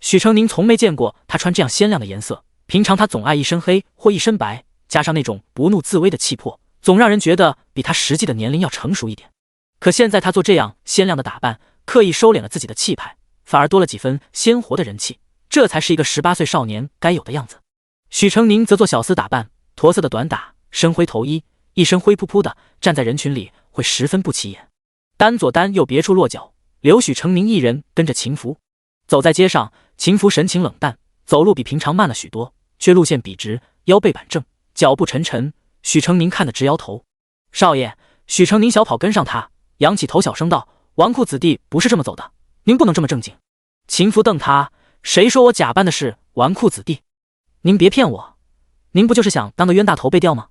许成宁从没见过他穿这样鲜亮的颜色，平常他总爱一身黑或一身白，加上那种不怒自威的气魄，总让人觉得比他实际的年龄要成熟一点。可现在他做这样鲜亮的打扮，刻意收敛了自己的气派，反而多了几分鲜活的人气，这才是一个18岁少年该有的样子。许成宁则做小厮打扮，驼色的短打，深灰头衣，一身灰扑扑的，站在人群里会十分不起眼。单左单右别处落脚，留许成宁一人跟着秦福。走在街上，秦福神情冷淡，走路比平常慢了许多，却路线笔直，腰背板正，脚步沉沉。许成宁看得直摇头。少爷，许成宁小跑跟上他，仰起头小声道：纨绔子弟不是这么走的，您不能这么正经。秦福瞪他：谁说我假扮的是纨绔子弟？您别骗我，您不就是想当个冤大头被钓吗？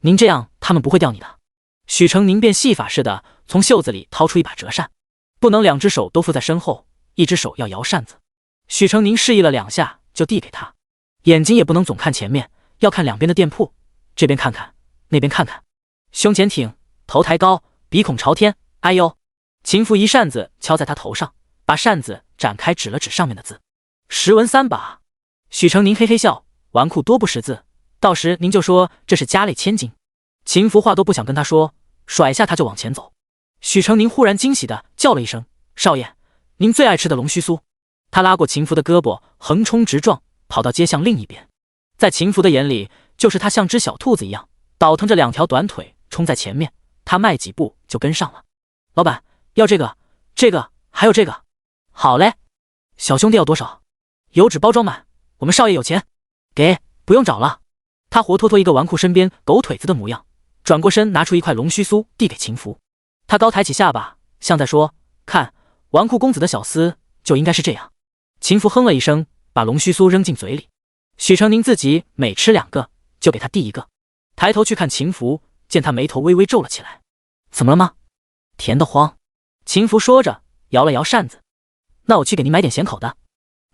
您这样他们不会钓你的。许成宁变戏法似的从袖子里掏出一把折扇，不能两只手都附在身后，一只手要摇扇子。许成宁示意了2下就递给他，眼睛也不能总看前面，要看两边的店铺，这边看看，那边看看，胸前挺，头抬高，鼻孔朝天。哎呦！秦福一扇子敲在他头上，把扇子展开指了指上面的字：识文3把。许成宁嘿嘿笑：纨绔多不识字，到时您就说这是家累千金。秦福话都不想跟他说，甩下他就往前走。许成宁忽然惊喜的叫了一声：少爷，您最爱吃的龙须酥。他拉过秦福的胳膊，横冲直撞，跑到街巷另一边。在秦福的眼里，就是他像只小兔子一样，倒腾着2条短腿冲在前面，他迈几步就跟上了。老板，要这个，这个，还有这个。好嘞，小兄弟要多少？油纸包装满，我们少爷有钱。给，不用找了。他活脱脱一个纨绔身边狗腿子的模样，转过身拿出一块龙须酥递给秦福。他高抬起下巴，像在说：看，纨绔公子的小厮就应该是这样。秦福哼了一声，把龙须酥扔进嘴里。许成宁自己每吃2个就给他递1个，抬头去看秦福，见他眉头微微皱了起来。怎么了吗？甜得慌。秦福说着摇了摇扇子。那我去给您买点咸口的。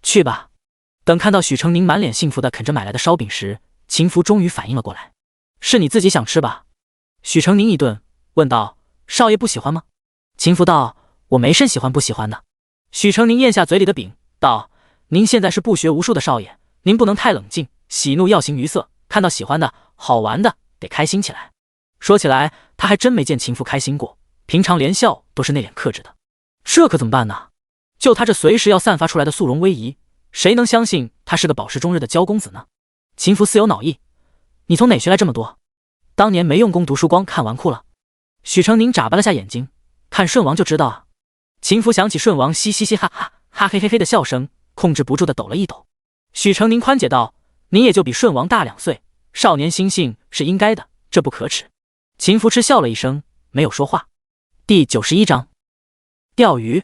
去吧。等看到许成宁满脸幸福地啃着买来的烧饼时，秦福终于反应了过来。是你自己想吃吧？许成宁一顿，问道：少爷不喜欢吗？秦福道：我没甚喜欢不喜欢的。许成宁咽下嘴里的饼，道：您现在是不学无术的少爷，您不能太冷静，喜怒要形于色，看到喜欢的好玩的得开心起来。说起来他还真没见秦福开心过，平常连笑都是内敛克制的。这可怎么办呢？就他这随时要散发出来的肃容威仪，谁能相信他是个保持终日的娇公子呢？秦福似有恼意：你从哪学来这么多？当年没用功读书，光看纨绔了。许成宁眨巴了下眼睛：看顺王就知道啊。秦福想起顺王嘻嘻嘻哈哈哈嘿嘿嘿的笑声，控制不住的抖了一抖。许成宁宽解道：您也就比顺王大2岁，少年心性是应该的，这不可耻。秦福嗤笑了一声，没有说话。第91章钓鱼。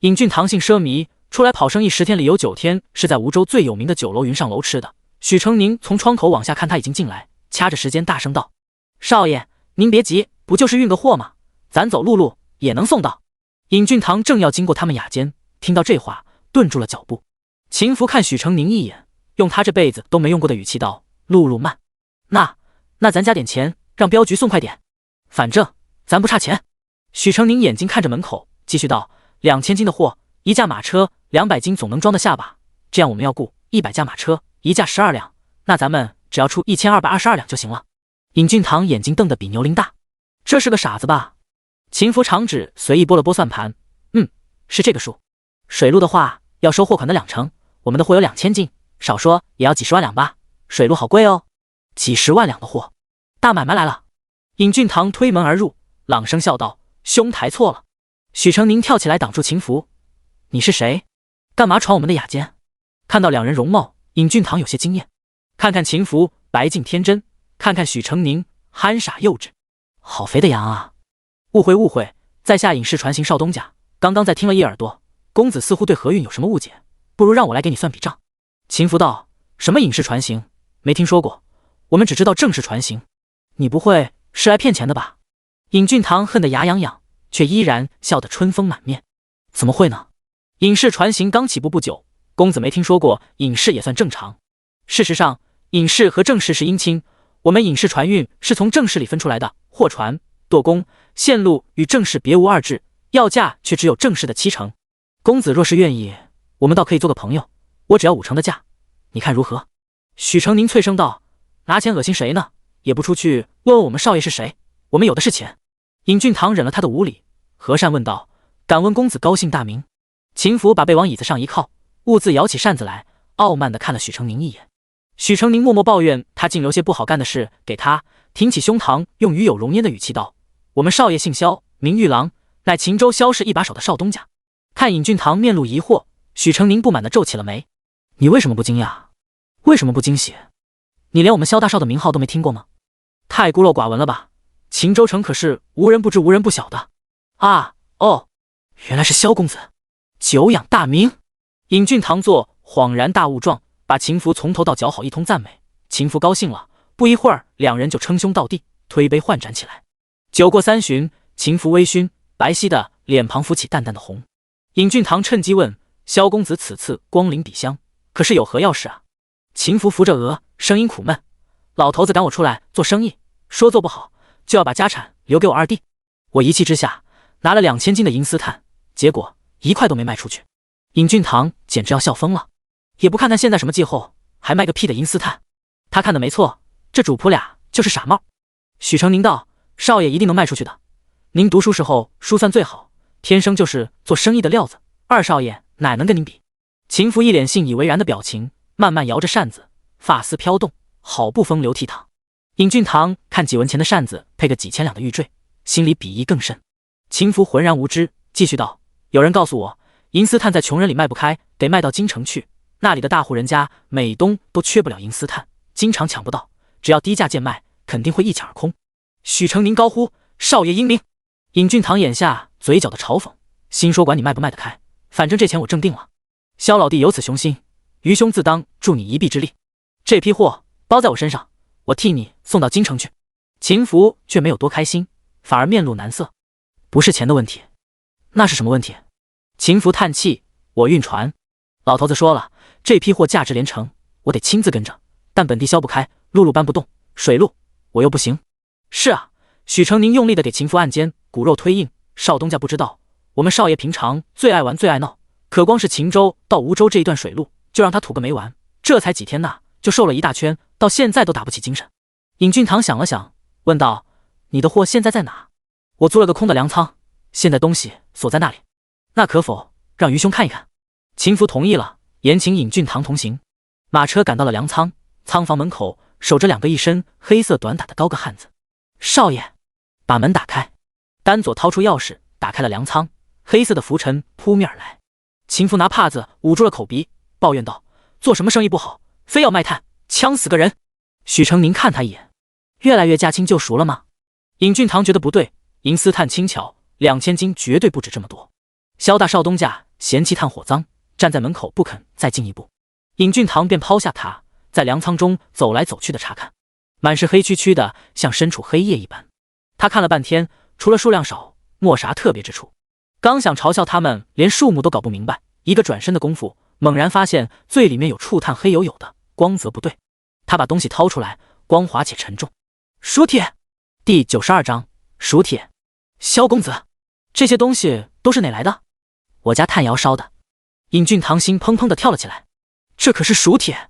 尹俊唐姓奢靡，出来跑生意10天里有9天是在梧州最有名的酒楼云上楼吃的。许成宁从窗口往下看他已经进来，掐着时间大声道：少爷，您别急，不就是运个货吗？咱走陆路也能送到。尹俊堂正要经过他们雅间，听到这话顿住了脚步。秦福看许成宁一眼，用他这辈子都没用过的语气道：陆路慢。那咱加点钱，让镖局送快点，反正咱不差钱。许成宁眼睛看着门口，继续道：2000斤的货，一架马车200斤总能装得下吧？这样我们要雇100架马车，一架12两，那咱们只要出1222两就行了。尹俊堂眼睛瞪得比牛铃大，这是个傻子吧？秦福长指随意拨了拨算盘，是这个数。水路的话要收货款的20%，我们的货有2000斤，少说也要几10万两吧？水路好贵哦。几10万两的货，大买卖来了。尹俊堂推门而入，朗声笑道：兄台错了。许成宁跳起来挡住秦福：你是谁？干嘛闯我们的雅间？看到两人容貌，尹俊堂有些惊艳，看看秦福白净天真，看看许成宁憨傻幼稚，好肥的羊啊！误会，在下尹氏传行少东家，刚刚在听了一耳朵，公子似乎对河运有什么误解，不如让我来给你算笔账。秦福道：什么尹氏传行？没听说过，我们只知道郑氏传行，你不会是来骗钱的吧？尹俊堂恨得牙痒痒，却依然笑得春风满面。怎么会呢？尹氏传行刚起步不久，公子没听说过尹氏也算正常。事实上，尹氏和郑氏是姻亲，我们尹氏船运是从郑氏里分出来的，货船、舵工、线路与郑氏别无二致，要价却只有郑氏的70%。公子若是愿意，我们倒可以做个朋友，我只要50%的价，你看如何？许成宁脆声道：拿钱恶心谁呢？也不出去问问我们少爷是谁，我们有的是钱。尹俊堂忍了他的无礼，和善问道：敢问公子高姓大名？秦福把背往椅子上一靠，兀自摇起扇子来，傲慢地看了许成宁一眼。许成宁默默抱怨他竟留些不好干的事给他，挺起胸膛，用与有容焉的语气道：我们少爷姓萧，名玉郎，乃秦州萧氏一把手的少东家。看尹俊堂面露疑惑，许成宁不满地皱起了眉：你为什么不惊讶？为什么不惊喜？你连我们萧大少的名号都没听过吗？太孤陋寡闻了吧？秦州城可是无人不知无人不晓的。原来是萧公子，久仰大名。尹俊堂作恍然大悟状，把秦福从头到脚好一通赞美。秦福高兴了，不一会儿两人就称兄道弟，推杯换盏起来。酒过3巡，秦福微醺，白皙的脸庞浮起淡淡的红。尹俊堂趁机问：萧公子此次光临彼乡，可是有何要事啊？秦福扶着额，声音苦闷：老头子赶我出来做生意，说做不好就要把家产留给我二弟。我一气之下拿了2000斤的银丝炭，结果1块都没卖出去。尹俊堂简直要笑疯了，也不看看现在什么气候，还卖个屁的银丝炭。他看的没错，这主仆俩就是傻帽。许成宁道：少爷一定能卖出去的，您读书时候书算最好，天生就是做生意的料子，二少爷哪能跟您比？秦福一脸信以为然的表情，慢慢摇着扇子，发丝飘动，好不风流倜傥。尹俊堂看几文钱的扇子配个几千两的玉坠，心里鄙夷更甚。秦福浑然无知，继续道：有人告诉我，银丝炭在穷人里卖不开，得卖到京城去，那里的大户人家每冬都缺不了银丝炭，经常抢不到，只要低价贱卖，肯定会一抢而空。许成宁高呼：少爷英明！尹俊堂眼下嘴角的嘲讽，心说管你卖不卖得开，反正这钱我挣定了。萧老弟有此雄心，余兄自当助你一臂之力。这批货包在我身上，我替你送到京城去。秦福却没有多开心，反而面露难色。不是钱的问题，那是什么问题？秦福叹气：我运船，老头子说了，这批货价值连城，我得亲自跟着，但本地销不开，陆路搬不动，水路我又不行。是啊，许成宁用力地给秦福按肩，骨肉推硬：少东家不知道，我们少爷平常最爱玩最爱闹，可光是秦州到梧州这一段水路，就让他吐个没完，这才几天呐，就瘦了一大圈，到现在都打不起精神。尹俊堂想了想，问道：你的货现在在哪？我租了个空的粮仓，现在东西锁在那里，那可否让余兄看一看？秦福同意了，言请尹俊堂同行。马车赶到了粮仓，仓房门口守着2个一身黑色短打的高个汉子。少爷，把门打开。丹佐掏出钥匙，打开了粮仓，黑色的浮尘扑面而来。秦福拿帕子捂住了口鼻，抱怨道：做什么生意不好，非要卖炭，呛死个人。许成宁看他一眼，越来越驾轻就熟了吗？尹俊堂觉得不对，银丝炭轻巧，2000斤绝对不止这么多。萧大少东家嫌弃炭火脏，站在门口不肯再进一步。尹俊堂便抛下他，在粮仓中走来走去的查看，满是黑黢黢的，像身处黑夜一般。他看了半天，除了数量少，没啥特别之处。刚想嘲笑他们连数目都搞不明白，一个转身的功夫，猛然发现最里面有触炭黑黝黝的，光泽不对。他把东西掏出来，光滑且沉重。蜀铁。第92章蜀铁。萧公子，这些东西都是哪来的？我家炭窑烧的。尹俊堂心砰砰地跳了起来。这可是蜀铁，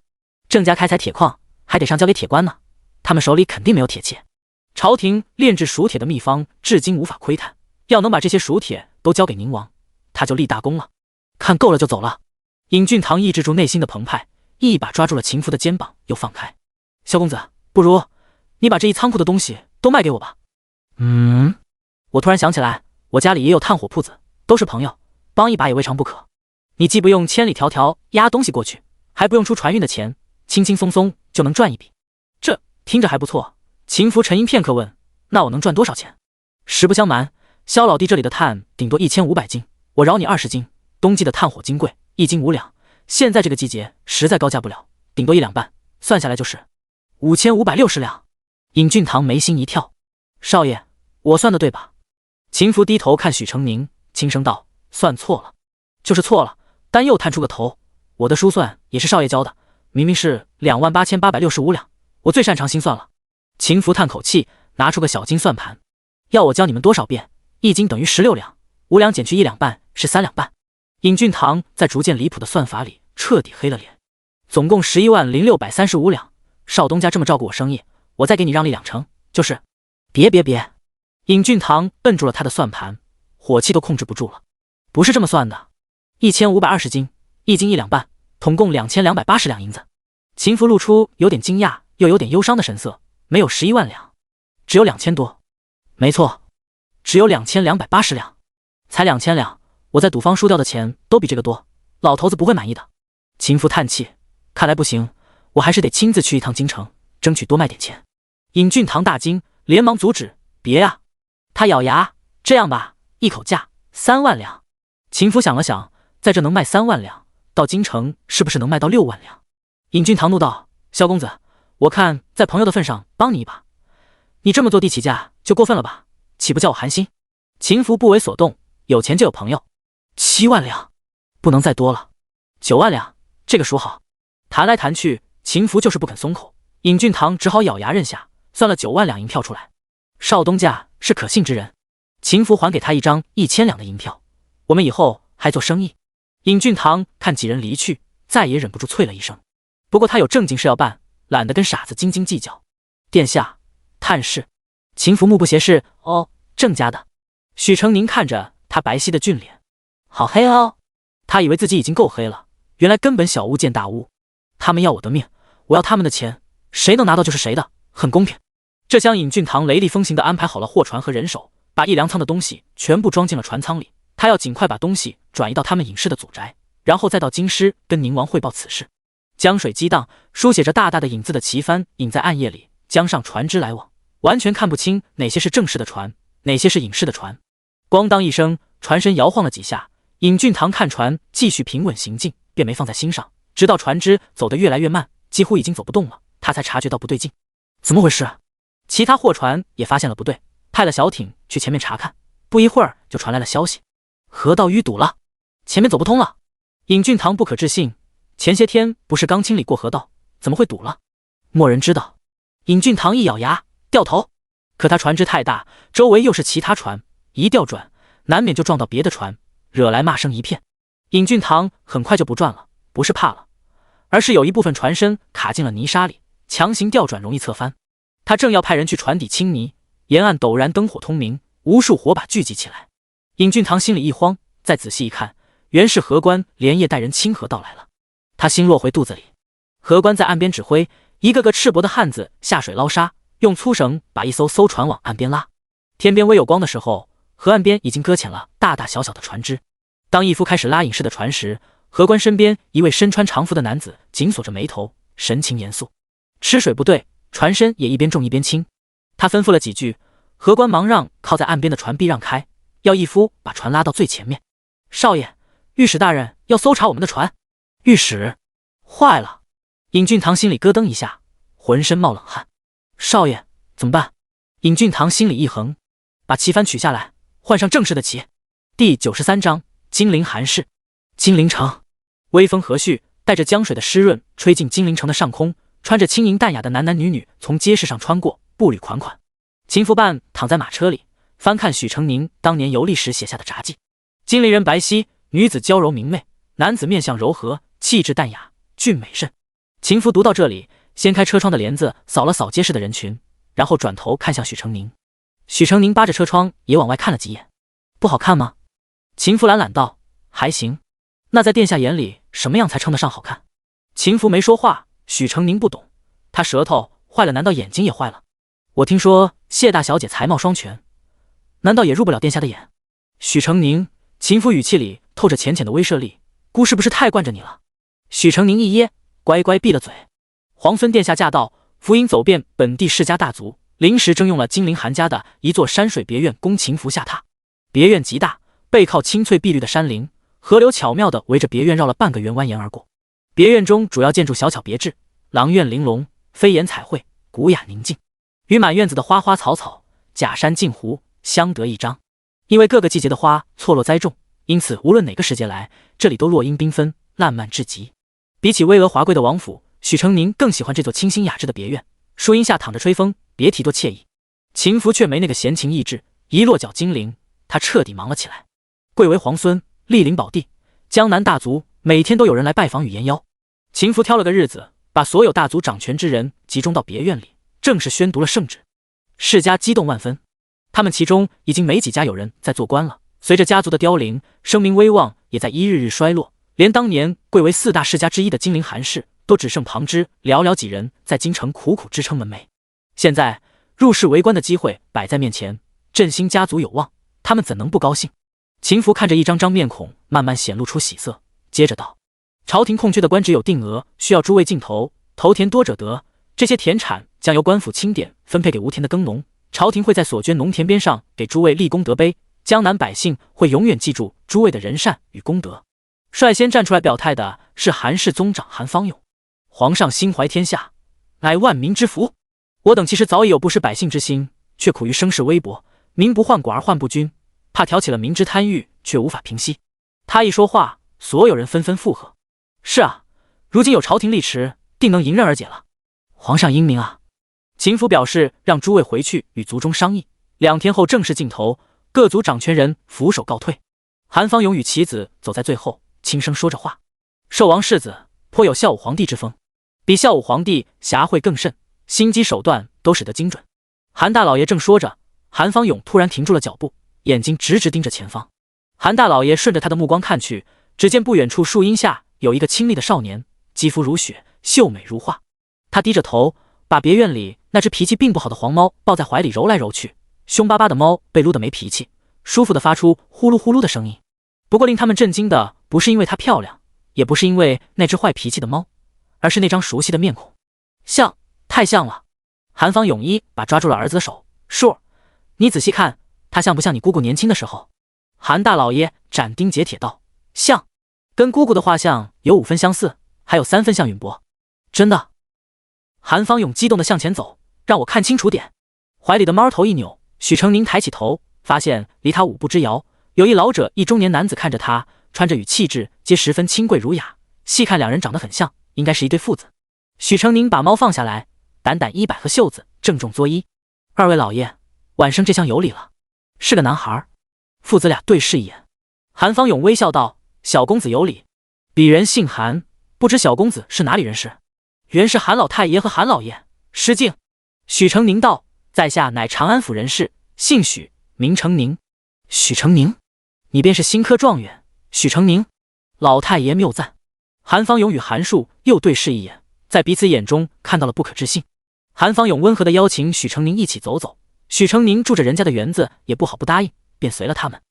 郑家开采铁矿还得上交给铁官呢，他们手里肯定没有铁器。朝廷炼制蜀铁的秘方至今无法窥探，要能把这些蜀铁都交给宁王，他就立大功了。看够了就走了。尹俊堂抑制住内心的澎湃，一把抓住了秦福的肩膀，又放开。萧公子，不如你把这一仓库的东西都卖给我吧。我突然想起来，我家里也有炭火铺子，都是朋友，帮一把也未尝不可。你既不用千里迢迢押东西过去，还不用出船运的钱，轻轻松松就能赚一笔。这听着还不错。秦福沉吟片刻问：那我能赚多少钱？实不相瞒，萧老弟这里的炭顶多1500斤，我饶你20斤。冬季的炭火金贵，1斤5两，现在这个季节实在高价不了，顶多1两半，算下来就是5560两。尹俊堂眉心一跳，少爷，我算的对吧？秦福低头看许成宁，轻声道：算错了。就是错了，单又探出个头，我的书算也是少爷教的，明明是28865两，我最擅长心算了。秦福叹口气，拿出个小金算盘，要我教你们多少遍？1斤等于16两，5两减去1两半是3两半。尹俊堂在逐渐离谱的算法里彻底黑了脸，总共110635两。少东家这么照顾我生意，我再给你让利2成，就是。别！尹俊堂摁住了他的算盘，火气都控制不住了。不是这么算的，1520斤，1斤1两半，统共2280两银子。秦福露出有点惊讶又有点忧伤的神色，没有11万两，只有2000多。没错，只有2280两，才2000两，我在赌坊输掉的钱都比这个多，老头子不会满意的。秦福叹气，看来不行，我还是得亲自去一趟京城，争取多卖点钱。尹俊堂大惊，连忙阻止：别啊！他咬牙：这样吧，一口价3万两。秦福想了想，在这能卖3万两，到京城是不是能卖到6万两？尹俊堂怒道：萧公子，我看在朋友的份上帮你一把，你这么坐地起价就过分了吧？岂不叫我寒心？秦福不为所动，有钱就有朋友。7万两，不能再多了。9万两，这个数好。谈来谈去，秦福就是不肯松口，尹俊堂只好咬牙认下，算了9万两银票出来。少东家是可信之人，秦福还给他一张1000两的银票，我们以后还做生意。尹俊堂看几人离去，再也忍不住啐了一声。不过他有正经事要办，懒得跟傻子斤斤计较。殿下，探视。秦福目不斜视：哦，郑家的。许成宁看着他白皙的俊脸，好黑哦。他以为自己已经够黑了，原来根本小巫见大巫。他们要我的命，我要他们的钱，谁能拿到就是谁的，很公平。这厢尹俊堂雷厉风行地安排好了货船和人手，把一粮仓的东西全部装进了船舱里。他要尽快把东西转移到他们隐士的祖宅，然后再到京师跟宁王汇报此事。江水激荡，书写着大大的引字的旗帆隐在暗夜里，江上船只来往，完全看不清哪些是正式的船，哪些是隐士的船。咣当一声，船身摇晃了几下，尹俊堂看船继续平稳行进，便没放在心上，直到船只走得越来越慢，几乎已经走不动了，他才察觉到不对劲。怎么回事？其他货船也发现了不对，派了小艇去前面查看。不一会儿就传来了消息，河道淤堵了，前面走不通了。尹俊堂不可置信，前些天不是刚清理过河道，怎么会堵了？没人知道。尹俊堂一咬牙，掉头。可他船只太大，周围又是其他船，一调转，难免就撞到别的船，惹来骂声一片。尹俊堂很快就不转了，不是怕了，而是有一部分船身卡进了泥沙里，强行调转容易侧翻。他正要派人去船底清泥，沿岸陡然灯火通明，无数火把聚集起来。尹俊堂心里一慌，再仔细一看，原是河官连夜带人清河道来了。他心落回肚子里。河官在岸边指挥，一个个赤膊的汉子下水捞沙，用粗绳把一艘船往岸边拉。天边微有光的时候，河岸边已经搁浅了大大小小的船只。当一夫开始拉引式的船时，河官身边一位身穿长服的男子紧锁着眉头，神情严肃。吃水不对，船身也一边重一边轻。他吩咐了几句，河官忙让靠在岸边的船壁让开，要一夫把船拉到最前面。少爷，御史大人要搜查我们的船。御史，坏了！尹俊堂心里咯噔一下，浑身冒冷汗。少爷，怎么办？尹俊堂心里一横，把旗帆取下来，换上正式的旗。第93章金陵韩氏。金陵城，微风和煦，带着江水的湿润，吹进金陵城的上空。穿着轻盈淡雅的男男女女从街市上穿过，步履款款。秦福办躺在马车里，翻看许成宁当年游历时写下的札记。金陵人白皙，女子娇柔明媚，男子面相柔和，气质淡雅，俊美甚。秦福读到这里，掀开车窗的帘子，扫了扫街市的人群，然后转头看向许成宁。许成宁扒着车窗也往外看了几眼。不好看吗？秦福懒懒道：还行。那在殿下眼里，什么样才称得上好看？秦福没说话。许成宁不懂，他舌头坏了，难道眼睛也坏了？我听说谢大小姐才貌双全，难道也入不了殿下的眼？许成宁，秦福语气里透着浅浅的威慑力，姑是不是太惯着你了？许成宁一噎，乖乖闭了嘴。皇孙殿下驾到，福因走遍本地世家大族，临时征用了金陵韩家的一座山水别院供秦福下榻。别院极大，背靠青翠碧绿的山林，河流巧妙地围着别院绕了半个圆蜿蜒而过。别院中主要建筑小巧别致，廊院玲珑，飞檐彩绘，古雅宁静，与满院子的花花草草、假山镜湖相得益彰。因为各个季节的花错落栽种，因此无论哪个时节来，这里都落英缤纷，烂漫至极。比起巍峨华贵的王府，许成宁更喜欢这座清新雅致的别院。树荫下躺着吹风，别提多惬意。秦福却没那个闲情逸致，一落脚金陵，他彻底忙了起来。贵为皇孙，莅临宝地，江南大族每天都有人来拜访与延邀。秦福挑了个日子，把所有大族掌权之人集中到别院里，正式宣读了圣旨。世家激动万分，他们其中已经没几家有人在做官了。随着家族的凋零，声名威望也在一日日衰落，连当年贵为4大世家之一的金陵韩氏，都只剩旁支寥寥几人在京城苦苦支撑门楣。现在入仕为官的机会摆在面前，振兴家族有望，他们怎能不高兴？秦福看着一张张面孔，慢慢显露出喜色，接着道：朝廷空缺的官职有定额，需要诸位尽头，头田多者得。这些田产将由官府钦点分配给无田的耕农，朝廷会在所捐农田边上给诸位立功德碑，江南百姓会永远记住诸位的仁善与功德。率先站出来表态的是韩氏宗长韩方勇。皇上心怀天下，乃万民之福。我等其实早已有不识百姓之心，却苦于声势微薄，民不患寡而患不均，怕挑起了民之贪欲，却无法平息。他一说话，所有人纷纷附和。是啊，如今有朝廷力持，定能迎刃而解了。皇上英明啊！秦福表示让诸位回去与族中商议，2天后正式竞投，各族掌权人俯首告退。韩方勇与其子走在最后，轻声说着话。寿王世子颇有孝武皇帝之风，比孝武皇帝侠慧更甚，心机手段都使得精准。韩大老爷正说着，韩方勇突然停住了脚步，眼睛直直盯着前方。韩大老爷顺着他的目光看去，只见不远处树荫下有一个清丽的少年，肌肤如雪，秀美如画。他低着头，把别院里那只脾气并不好的黄猫抱在怀里揉来揉去。凶巴巴的猫被撸得没脾气，舒服地发出呼噜呼噜的声音。不过令他们震惊的不是因为它漂亮，也不是因为那只坏脾气的猫，而是那张熟悉的面孔。像，太像了。韩方勇一把抓住了儿子的手，叔，你仔细看，他像不像你姑姑年轻的时候？韩大老爷斩钉截铁道：像，跟姑姑的画像有5分相似，还有3分像允伯。真的？韩方勇激动地向前走，让我看清楚点。怀里的猫头一扭，许成宁抬起头，发现离他5步之遥，有一老者一中年男子看着他，穿着与气质皆十分清贵儒雅，细看两人长得很像，应该是一对父子。许成宁把猫放下来，掸掸衣摆和袖子，郑重作揖：二位老爷，晚生这厢有礼了。是个男孩。父子俩对视一眼，韩方勇微笑道：小公子有礼。鄙人姓韩，不知小公子是哪里人士？原是韩老太爷和韩老爷，失敬。许成宁道：在下乃长安府人士，姓许，名成宁。许成宁，你便是新科状元许成宁？老太爷谬赞。韩方勇与韩树又对视一眼，在彼此眼中看到了不可置信。韩方勇温和地邀请许成宁一起走走，许成宁住着人家的园子，也不好不答应，便随了他们。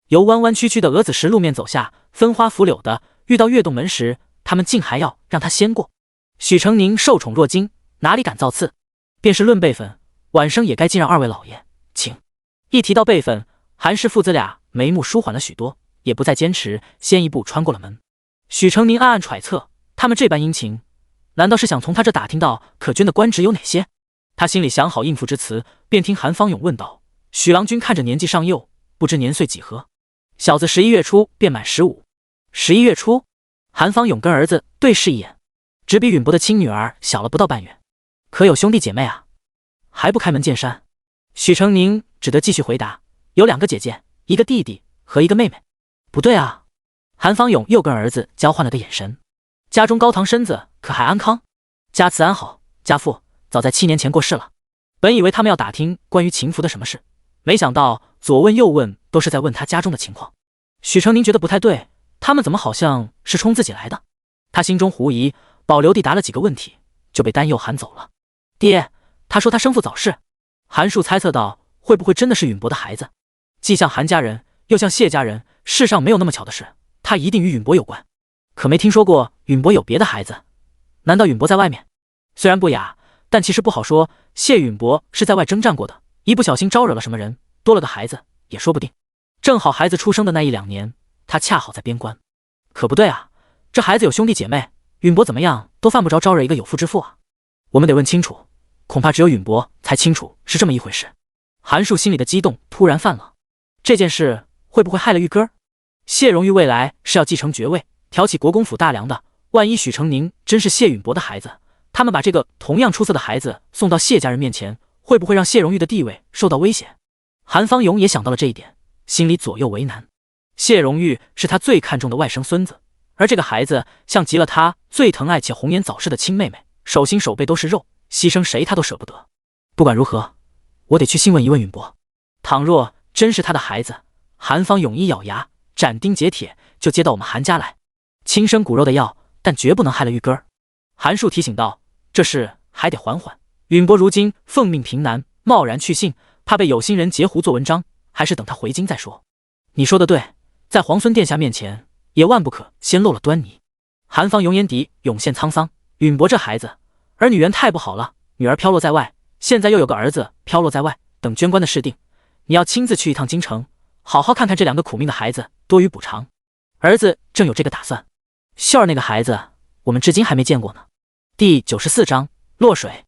由弯弯曲曲的鹅子石路面走下，分花拂柳的，遇到月洞门时，他们竟还要让他先过。许成宁受宠若惊，哪里敢造次？便是论辈分，晚生也该敬让二位老爷，请。一提到辈分，韩氏父子俩眉目舒缓了许多，也不再坚持，先一步穿过了门。许成宁暗暗揣测，他们这般殷勤，难道是想从他这打听到可捐的官职有哪些？他心里想好应付之词，便听韩方勇问道：“许郎君看着年纪尚幼，不知年岁几何？”小子11月初便满15。11月初，韩方勇跟儿子对视一眼，只比允伯的亲女儿小了不到半月。可有兄弟姐妹啊？还不开门见山？许成宁只得继续回答：“有2个姐姐，一个弟弟和一个妹妹。”不对啊！韩方勇又跟儿子交换了个眼神。家中高堂身子可还安康？家慈安好，家父早在7年前过世了。本以为他们要打听关于秦福的什么事，没想到左问右问都是在问他家中的情况。许成宁觉得不太对，他们怎么好像是冲自己来的？他心中狐疑，保留地答了几个问题，就被丹佑喊走了。爹，他说他生父早逝。韩树猜测道，会不会真的是允伯的孩子？既像韩家人，又像谢家人，世上没有那么巧的事，他一定与允伯有关。可没听说过允伯有别的孩子，难道允伯在外面？虽然不雅，但其实不好说。谢允伯是在外征战过的，一不小心招惹了什么人，多了个孩子也说不定。正好孩子出生的那1、2年，他恰好在边关。可不对啊，这孩子有兄弟姐妹，允伯怎么样都犯不着招惹一个有妇之夫啊。我们得问清楚，恐怕只有允伯才清楚是这么一回事。韩树心里的激动突然泛了，这件事会不会害了玉哥？谢荣玉未来是要继承爵位，挑起国公府大梁的，万一许成宁真是谢允伯的孩子，他们把这个同样出色的孩子送到谢家人面前，会不会让谢荣玉的地位受到威胁？韩方勇也想到了这一点，心里左右为难。谢荣玉是他最看重的外甥孙子，而这个孩子像极了他最疼爱且红颜早逝的亲妹妹，手心手背都是肉，牺牲谁他都舍不得。不管如何，我得去信问一问允伯。倘若真是他的孩子，韩方勇一咬牙，斩钉截铁就接到我们韩家来，亲生骨肉的要，但绝不能害了玉哥。韩树提醒道，这事还得缓缓。允伯如今奉命平南，贸然去信，怕被有心人截胡做文章，还是等他回京再说。你说的对，在皇孙殿下面前，也万不可先露了端倪。韩方勇眼底涌现沧桑，允伯这孩子，儿女缘太不好了，女儿飘落在外，现在又有个儿子飘落在外，等捐官的事定，你要亲自去一趟京城，好好看看这2个苦命的孩子，多予补偿。儿子正有这个打算。秀儿那个孩子，我们至今还没见过呢。第94章落水。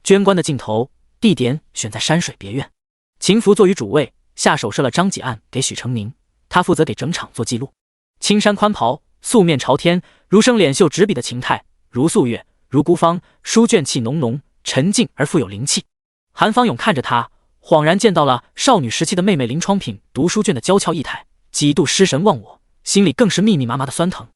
捐官的镜头，地点选在山水别院。秦福坐于主位，下手设了章解案给许成宁，他负责给整场做记录。青衫宽袍，素面朝天，如生脸秀执笔的情态，如素月，如孤芳，书卷气浓浓，沉静而富有灵气。韩方勇看着他，恍然见到了少女时期的妹妹林窗品读书卷的娇俏仪态，几度失神忘我，心里更是密密麻麻的酸疼。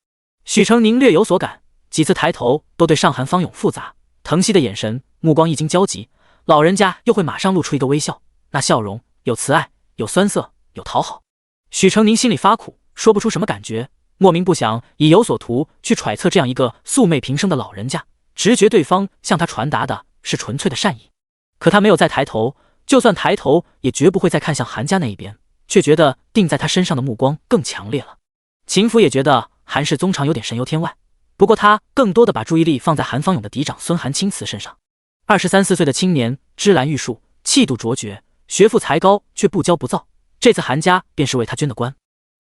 许成宁略有所感，几次抬头都对上韩方勇复杂疼惜的眼神，目光一经交集，老人家又会马上露出一个微笑，那笑容有慈爱，有酸涩，有讨好。许成宁心里发苦，说不出什么感觉，莫名不想以有所图去揣测这样一个素昧平生的老人家，直觉对方向他传达的是纯粹的善意。可他没有再抬头，就算抬头也绝不会再看向韩家那一边，却觉得定在他身上的目光更强烈了。秦福也觉得韩氏宗长有点神游天外，不过他更多的把注意力放在韩方勇的嫡长孙韩青慈身上。23、24岁的青年，芝兰玉树，气度卓绝，学富才高，却不骄不躁。这次韩家便是为他捐的官，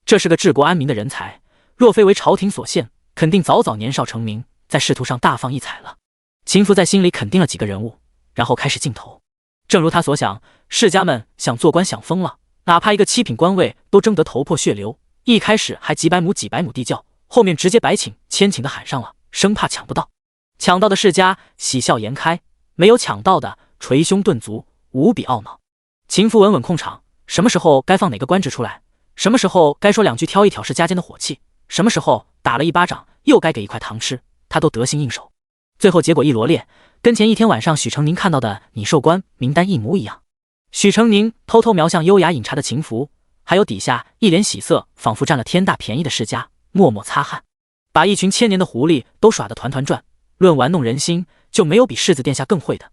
这是个治国安民的人才，若非为朝廷所限，肯定早早年少成名，在仕途上大放异彩了。秦福在心里肯定了几个人物，然后开始竞投。正如他所想，世家们想做官想疯了，哪怕一个7品官位都争得头破血流，一开始还几百亩地窖，后面直接百顷千顷的喊上了，生怕抢不到。抢到的世家喜笑颜开，没有抢到的捶胸顿足，无比懊恼。秦福稳稳控场，什么时候该放哪个官职出来，什么时候该说2句挑一挑事家间的火气，什么时候打了一巴掌又该给一块糖吃，他都得心应手。最后结果一罗列，跟前一天晚上许成宁看到的拟授官名单一模一样。许成宁偷偷瞄向优雅饮茶的秦福，还有底下一脸喜色仿佛占了天大便宜的世家，默默擦汗。把一群千年的狐狸都耍得团团转，论玩弄人心，就没有比世子殿下更会的。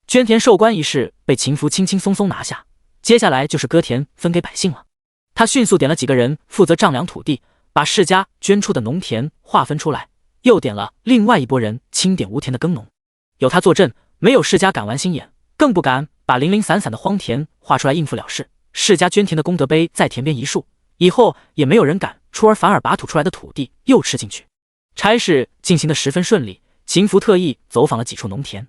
捐田授官一事被秦福轻轻松松拿下，接下来就是割田分给百姓了。他迅速点了几个人负责丈量土地，把世家捐出的农田划分出来，又点了另外一拨人清点无田的耕农。有他坐镇，没有世家敢玩心眼，更不敢把零零散散的荒田画出来应付了事。世家捐田的功德碑在田边一竖，以后也没有人敢出尔反尔把吐出来的土地又吃进去。差事进行得十分顺利，秦福特意走访了几处农田。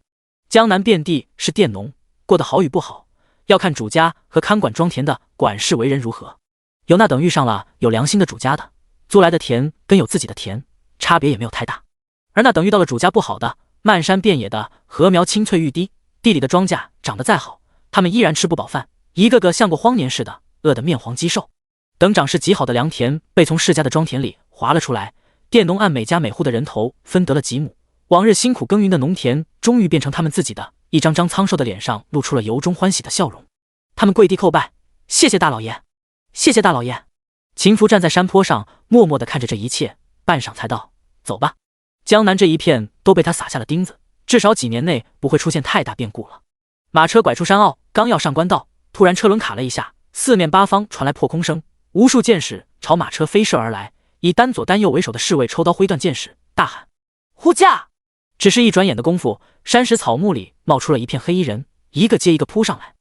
江南遍地是佃农，过得好与不好，要看主家和看管庄田的管事为人如何。有那等遇上了有良心的主家的，租来的田跟有自己的田差别也没有太大；而那等遇到了主家不好的，漫山遍野的禾苗青翠欲滴，地里的庄稼长得再好，他们依然吃不饱饭，一个个像过荒年似的，饿得面黄肌瘦。等长势极好的良田被从世家的庄田里划了出来，佃农按每家每户的人头分得了几亩，往日辛苦耕耘的农田终于变成他们自己的，一张张苍瘦的脸上露出了由衷欢喜的笑容。他们跪地叩拜，谢谢大老爷，谢谢大老爷。秦福站在山坡上默默地看着这一切，半晌才道：走吧。江南这一片都被他撒下了钉子，至少几年内不会出现太大变故了。马车拐出山坳，刚要上官道，突然车轮卡了一下，四面八方传来破空声，无数箭矢朝马车飞射而来，以单左单右为首的侍卫抽刀挥断箭矢，大喊护驾。只是一转眼的功夫，山石草木里冒出了一片黑衣人，一个接一个扑上来。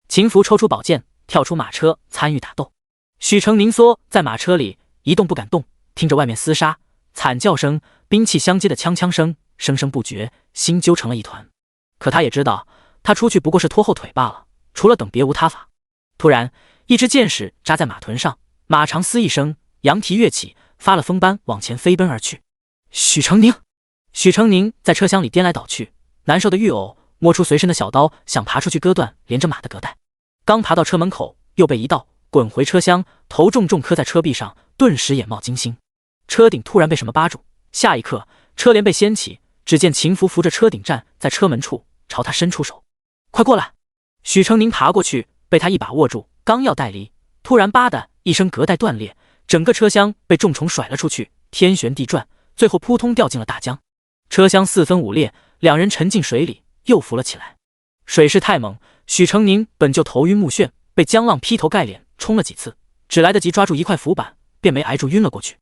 秦福抽出宝剑，跳出马车参与打斗。许成凝缩在马车里一动不敢动，听着外面厮杀、惨叫声、兵器相接的锵锵声，声声不绝，心揪成了一团。可他也知道，他出去不过是拖后腿罢了，除了等别无他法。突然，一支箭矢扎在马臀上，马长嘶一声，扬蹄跃起，发了疯般往前飞奔而去。许成凝，许成凝在车厢里颠来倒去，难受的欲呕，摸出随身的小刀，想爬出去割断连着马的革带。刚爬到车门口，又被一道滚回车厢，头重重磕在车壁上，顿时眼冒金星。车顶突然被什么扒住，下一刻车帘被掀起，只见秦福扶着车顶站在车门处，朝他伸出手：快过来。许成凝爬过去，被他一把握住，刚要带离，突然吧的一声革带断裂，整个车厢被重重甩了出去，天旋地转，最后扑通掉进了大江。车厢四分五裂，两人沉进水里，又浮了起来。水势太猛，许成凝本就头晕目眩，被江浪劈头盖脸冲了几次，只来得及抓住一块浮板，便没挨住晕了过去。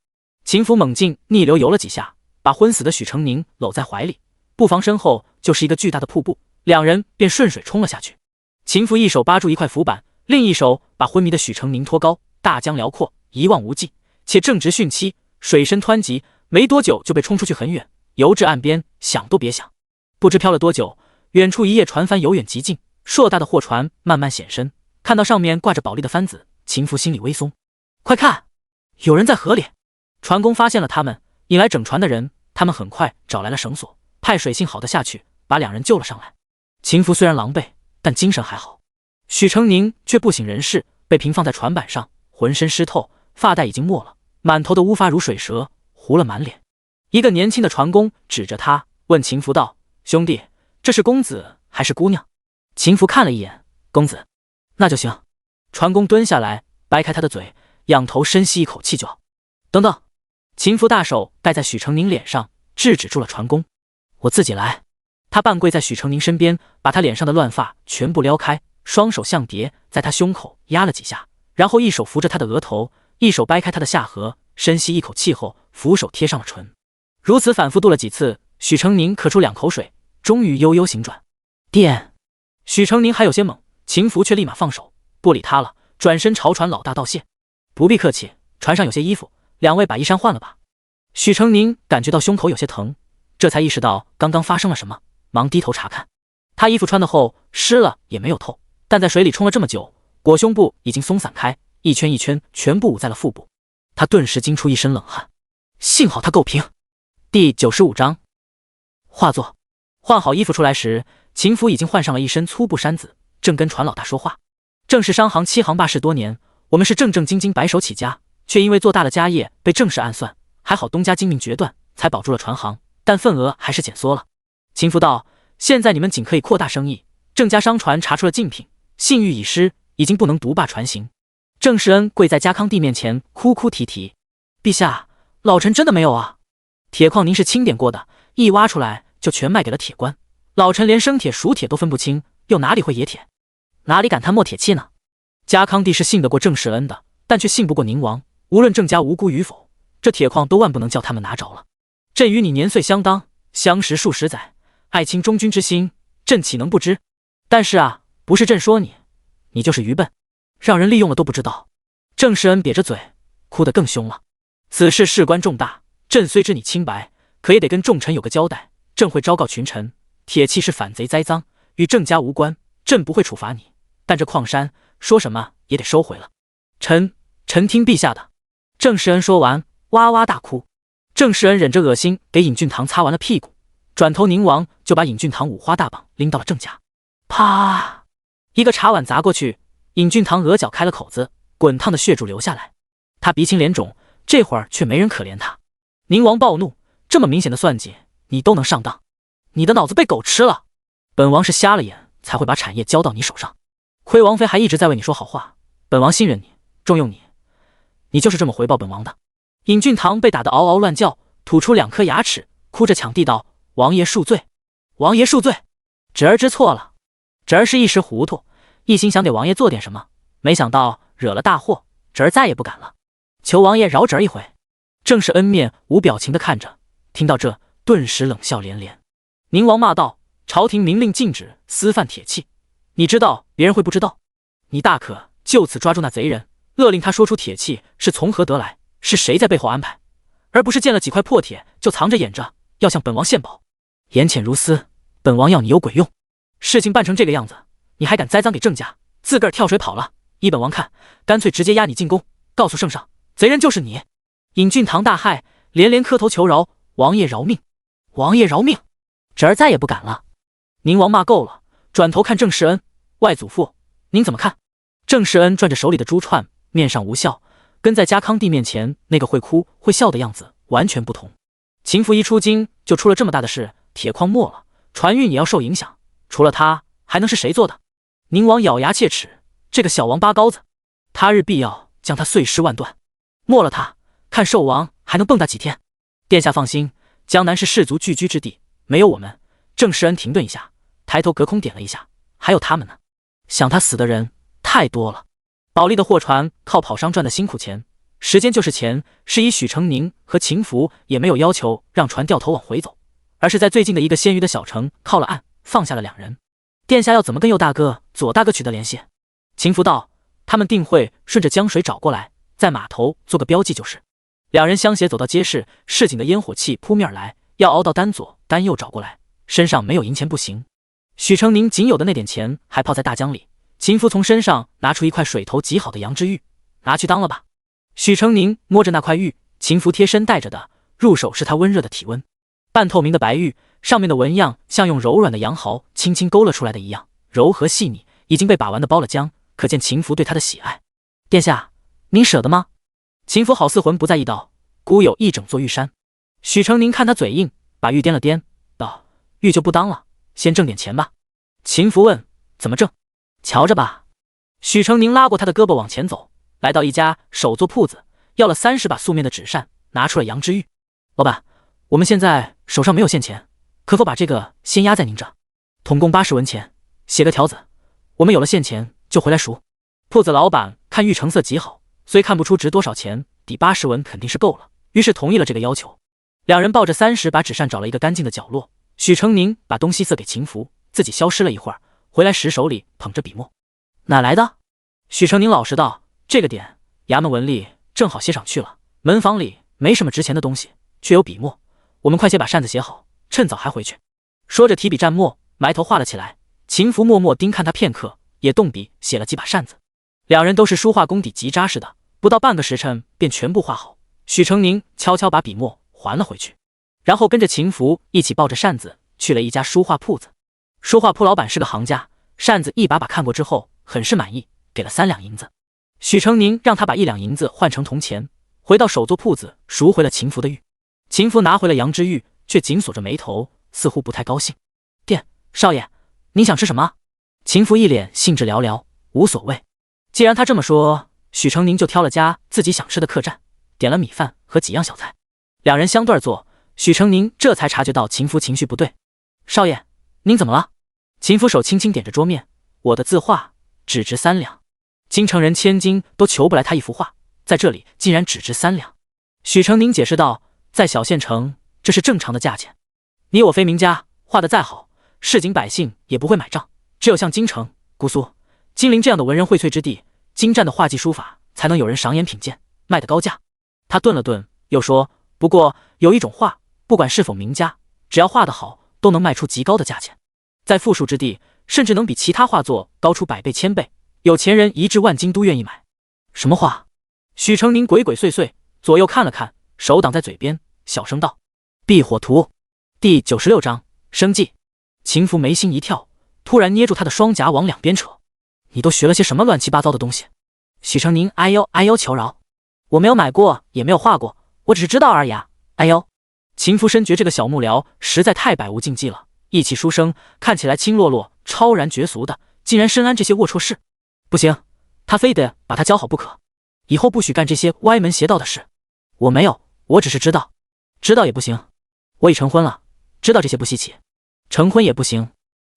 秦福猛劲逆流游了几下，把昏死的许成凝搂在怀里，不防身后就是一个巨大的瀑布，两人便顺水冲了下去。秦福一手扒住一块浮板，另一手把昏迷的许成凝托高。大江辽阔，一望无际，且正值汛期，水深湍急，没多久就被冲出去很远，游至岸边，想都别想。不知漂了多久，远处一叶船帆由远及近，硕大的货船慢慢显身，看到上面挂着宝丽的帆子，秦福心里微松。快看，有人在河里！船工发现了他们，引来整船的人，他们很快找来了绳索，派水性好的下去把两人救了上来。秦福虽然狼狈，但精神还好。许成凝却不省人事，被平放在船板上，浑身湿透，发带已经没了，满头的乌发如水蛇，糊了满脸。一个年轻的船工指着他问秦福道：兄弟，这是公子还是姑娘？秦福看了一眼，公子。那就行。船工蹲下来，掰开他的嘴，仰头深吸一口气，就要等等。秦福大手盖在许成凝脸上，制止住了船工。我自己来。他半跪在许成凝身边，把他脸上的乱发全部撩开，双手像蝶，在他胸口压了几下，然后一手扶着他的额头，一手掰开他的下颌，深吸一口气后，扶手贴上了唇。如此反复度了几次，许成凝咳出2口水，终于悠悠醒转。殿。许成凝还有些懵，秦福却立马放手，不理他了，转身朝船老大道谢：不必客气，船上有些衣服，两位把衣衫换了吧。许成凝感觉到胸口有些疼，这才意识到刚刚发生了什么，忙低头查看。他衣服穿的厚，湿了也没有透，但在水里冲了这么久，裹胸部已经松散开，一圈一圈全部捂在了腹部。他顿时惊出一身冷汗，幸好他够平。第95章化作。换好衣服出来时，秦福已经换上了一身粗布衫子，正跟船老大说话。郑氏商行7行罢市多年，我们是正正经经白手起家，却因为做大了家业被郑氏暗算，还好东家精明决断，才保住了船行，但份额还是减缩了。秦福道：现在你们仅可以扩大生意，郑家商船查出了竞品，信誉已失，已经不能独霸船行。郑世恩跪在家康帝面前哭哭啼啼：陛下，老臣真的没有啊，铁矿您是清点过的，一挖出来就全卖给了铁官，老臣连生铁熟铁都分不清，又哪里会冶铁，哪里敢贪墨铁器呢？家康帝是信得过郑世恩的，但却信不过宁王，无论郑家无辜与否，这铁矿都万不能叫他们拿着了。朕与你年岁相当，相识数十载，爱卿忠君之心，朕岂能不知？但是啊，不是朕说你，你就是愚笨，让人利用了都不知道。郑世恩瘪着嘴，哭得更凶了。此事事关重大，朕虽知你清白，可也得跟众臣有个交代。朕会昭告群臣，铁器是反贼栽赃，与郑家无关，朕不会处罚你。但这矿山说什么也得收回了。臣听陛下的。郑世恩说完，哇哇大哭。郑世恩忍着恶心，给尹俊堂擦完了屁股，转头宁王就把尹俊堂五花大绑拎到了郑家。啪！一个茶碗砸过去，尹俊堂额角开了口子，滚烫的血柱流下来。他鼻青脸肿，这会儿却没人可怜他。宁王暴怒，这么明显的算计你都能上当，你的脑子被狗吃了！本王是瞎了眼才会把产业交到你手上，亏王妃还一直在为你说好话，本王信任你，重用你，你就是这么回报本王的。尹俊堂被打得嗷嗷乱叫，吐出2颗牙齿，哭着抢地道：王爷恕罪，王爷恕罪，侄儿知错了。侄儿是一时糊涂，一心想给王爷做点什么，没想到惹了大祸，侄儿再也不敢了，求王爷饶侄儿一回。郑世恩面无表情地看着，听到这顿时冷笑连连。宁王骂道：朝廷明令禁止私贩铁器，你知道别人会不知道？你大可就此抓住那贼人，勒令他说出铁器是从何得来，是谁在背后安排，而不是见了几块破铁就藏着掩着，要向本王献宝。眼浅如丝，本王要你有鬼用！事情办成这个样子，你还敢栽赃给郑家，自个儿跳水跑了？依本王看，干脆直接押你进宫，告诉圣上，贼人就是你！尹俊堂大骇，连连磕头求饶：王爷饶命，王爷饶命，侄儿再也不敢了。宁王骂够了，转头看郑世恩：外祖父，您怎么看？郑世恩转着手里的珠串，面上无笑，跟在家康帝面前那个会哭会笑的样子完全不同。秦福一出京就出了这么大的事，铁矿没了，船运也要受影响，除了他还能是谁做的？宁王咬牙切齿，这个小王八羔子，他日必要将他碎尸万段，没了他，看寿王还能蹦跶几天。殿下放心，江南是士族聚居之地，没有我们。郑世恩停顿一下，抬头隔空点了一下，还有他们呢，想他死的人太多了。保利的货船靠跑商赚的辛苦钱，时间就是钱，是以许成宁和秦福也没有要求让船掉头往回走，而是在最近的一个鲜鱼的小城靠了岸，放下了2人。殿下要怎么跟右大哥、左大哥取得联系？秦福道：他们定会顺着江水找过来，在码头做个标记就是。2人相携走到街市，市井的烟火气扑面而来，要熬到单左单右找过来，身上没有银钱不行。许成宁仅有的那点钱还泡在大江里，秦福从身上拿出一块水头极好的羊脂玉，拿去当了吧。许成宁摸着那块玉，秦福贴身带着的，入手是他温热的体温，半透明的白玉，上面的纹样像用柔软的羊毫轻轻勾勒出来的一样，柔和细腻，已经被把玩的包了浆，可见秦福对他的喜爱。殿下，您舍得吗？秦福好似魂不在意道：孤有一整座玉山。许成宁看他嘴硬，把玉掂了掂，道：玉就不当了，先挣点钱吧。秦福问：怎么挣？瞧着吧。许成宁拉过他的胳膊往前走，来到一家手作铺子，要了30把素面的纸扇，拿出了羊脂玉。老板，我们现在手上没有现钱，可否把这个先压在您这？统共80文钱，写个条子，我们有了现钱就回来赎。铺子老板看玉成色极好，虽看不出值多少钱，抵80文肯定是够了，于是同意了这个要求。2人抱着30把纸扇找了一个干净的角落，许成宁把东西塞给秦福，自己消失了一会儿，回来时手里捧着笔墨。哪来的？许成宁老实道：这个点衙门文吏正好歇上去了，门房里没什么值钱的东西，却有笔墨，我们快些把扇子写好，趁早还回去。说着提笔蘸墨，埋头画了起来。秦福默默盯看他片刻，也动笔写了几把扇子。2人都是书画功底极扎实的，不到半个时辰便全部画好。许成宁悄悄把笔墨还了回去，然后跟着秦福一起抱着扇子去了一家书画铺子。书画铺老板是个行家，扇子一把把看过之后很是满意，给了3两银子。许成宁让他把1两银子换成铜钱，回到手作铺子赎回了秦福的玉。秦福拿回了羊脂玉，却紧锁着眉头，似乎不太高兴。少爷，您想吃什么？秦福一脸兴致寥寥，无所谓。既然他这么说，许成宁就挑了家自己想吃的客栈，点了米饭和几样小菜。2人相对坐，许成宁这才察觉到秦福情绪不对。少爷，您怎么了？秦福手轻轻点着桌面，我的字画只值3两，京城人千金都求不来他一幅画，在这里竟然只值3两。许成宁解释道，在小县城这是正常的价钱，你我非名家，画得再好，市井百姓也不会买账，只有像京城、姑苏、金陵这样的文人荟萃之地，精湛的画技书法才能有人赏眼品鉴，卖得高价。他顿了顿，又说，不过有一种画不管是否名家，只要画得好，都能卖出极高的价钱。在富庶之地，甚至能比其他画作高出100倍、1000倍，有钱人1至万金都愿意买。什么画？许成宁鬼鬼祟祟，左右看了看，手挡在嘴边，小声道：“避火图。”第96章生计。秦福眉心一跳，突然捏住他的双颊往两边扯：“你都学了些什么乱七八糟的东西？”许成宁哎呦求饶：“我没有买过，也没有画过，我只是知道而已啊，哎呦。”秦福深觉这个小幕僚实在太百无禁忌了，意气书生，看起来清落落、超然绝俗的，竟然深谙这些龌龊事。不行，他非得把他教好不可，以后不许干这些歪门邪道的事。我没有，我只是知道。知道也不行，我已成婚了，知道这些不稀奇。成婚也不行。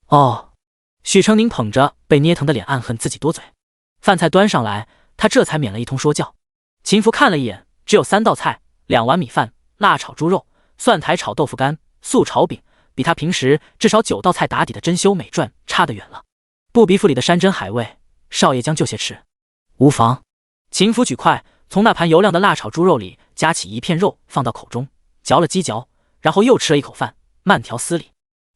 哦。许成宁捧着被捏疼的脸暗恨自己多嘴。饭菜端上来，他这才免了一通说教。秦福看了一眼，只有3道菜，2碗米饭，辣炒猪肉，蒜苔炒豆腐干，素炒饼，比他平时至少9道菜打底的珍馐美馔差得远了。布比夫里的山珍海味，少爷将就些吃。无妨。秦福举筷，从那盘油亮的辣炒猪肉里夹起一片肉放到口中，嚼了几嚼，然后又吃了一口饭，慢条斯理。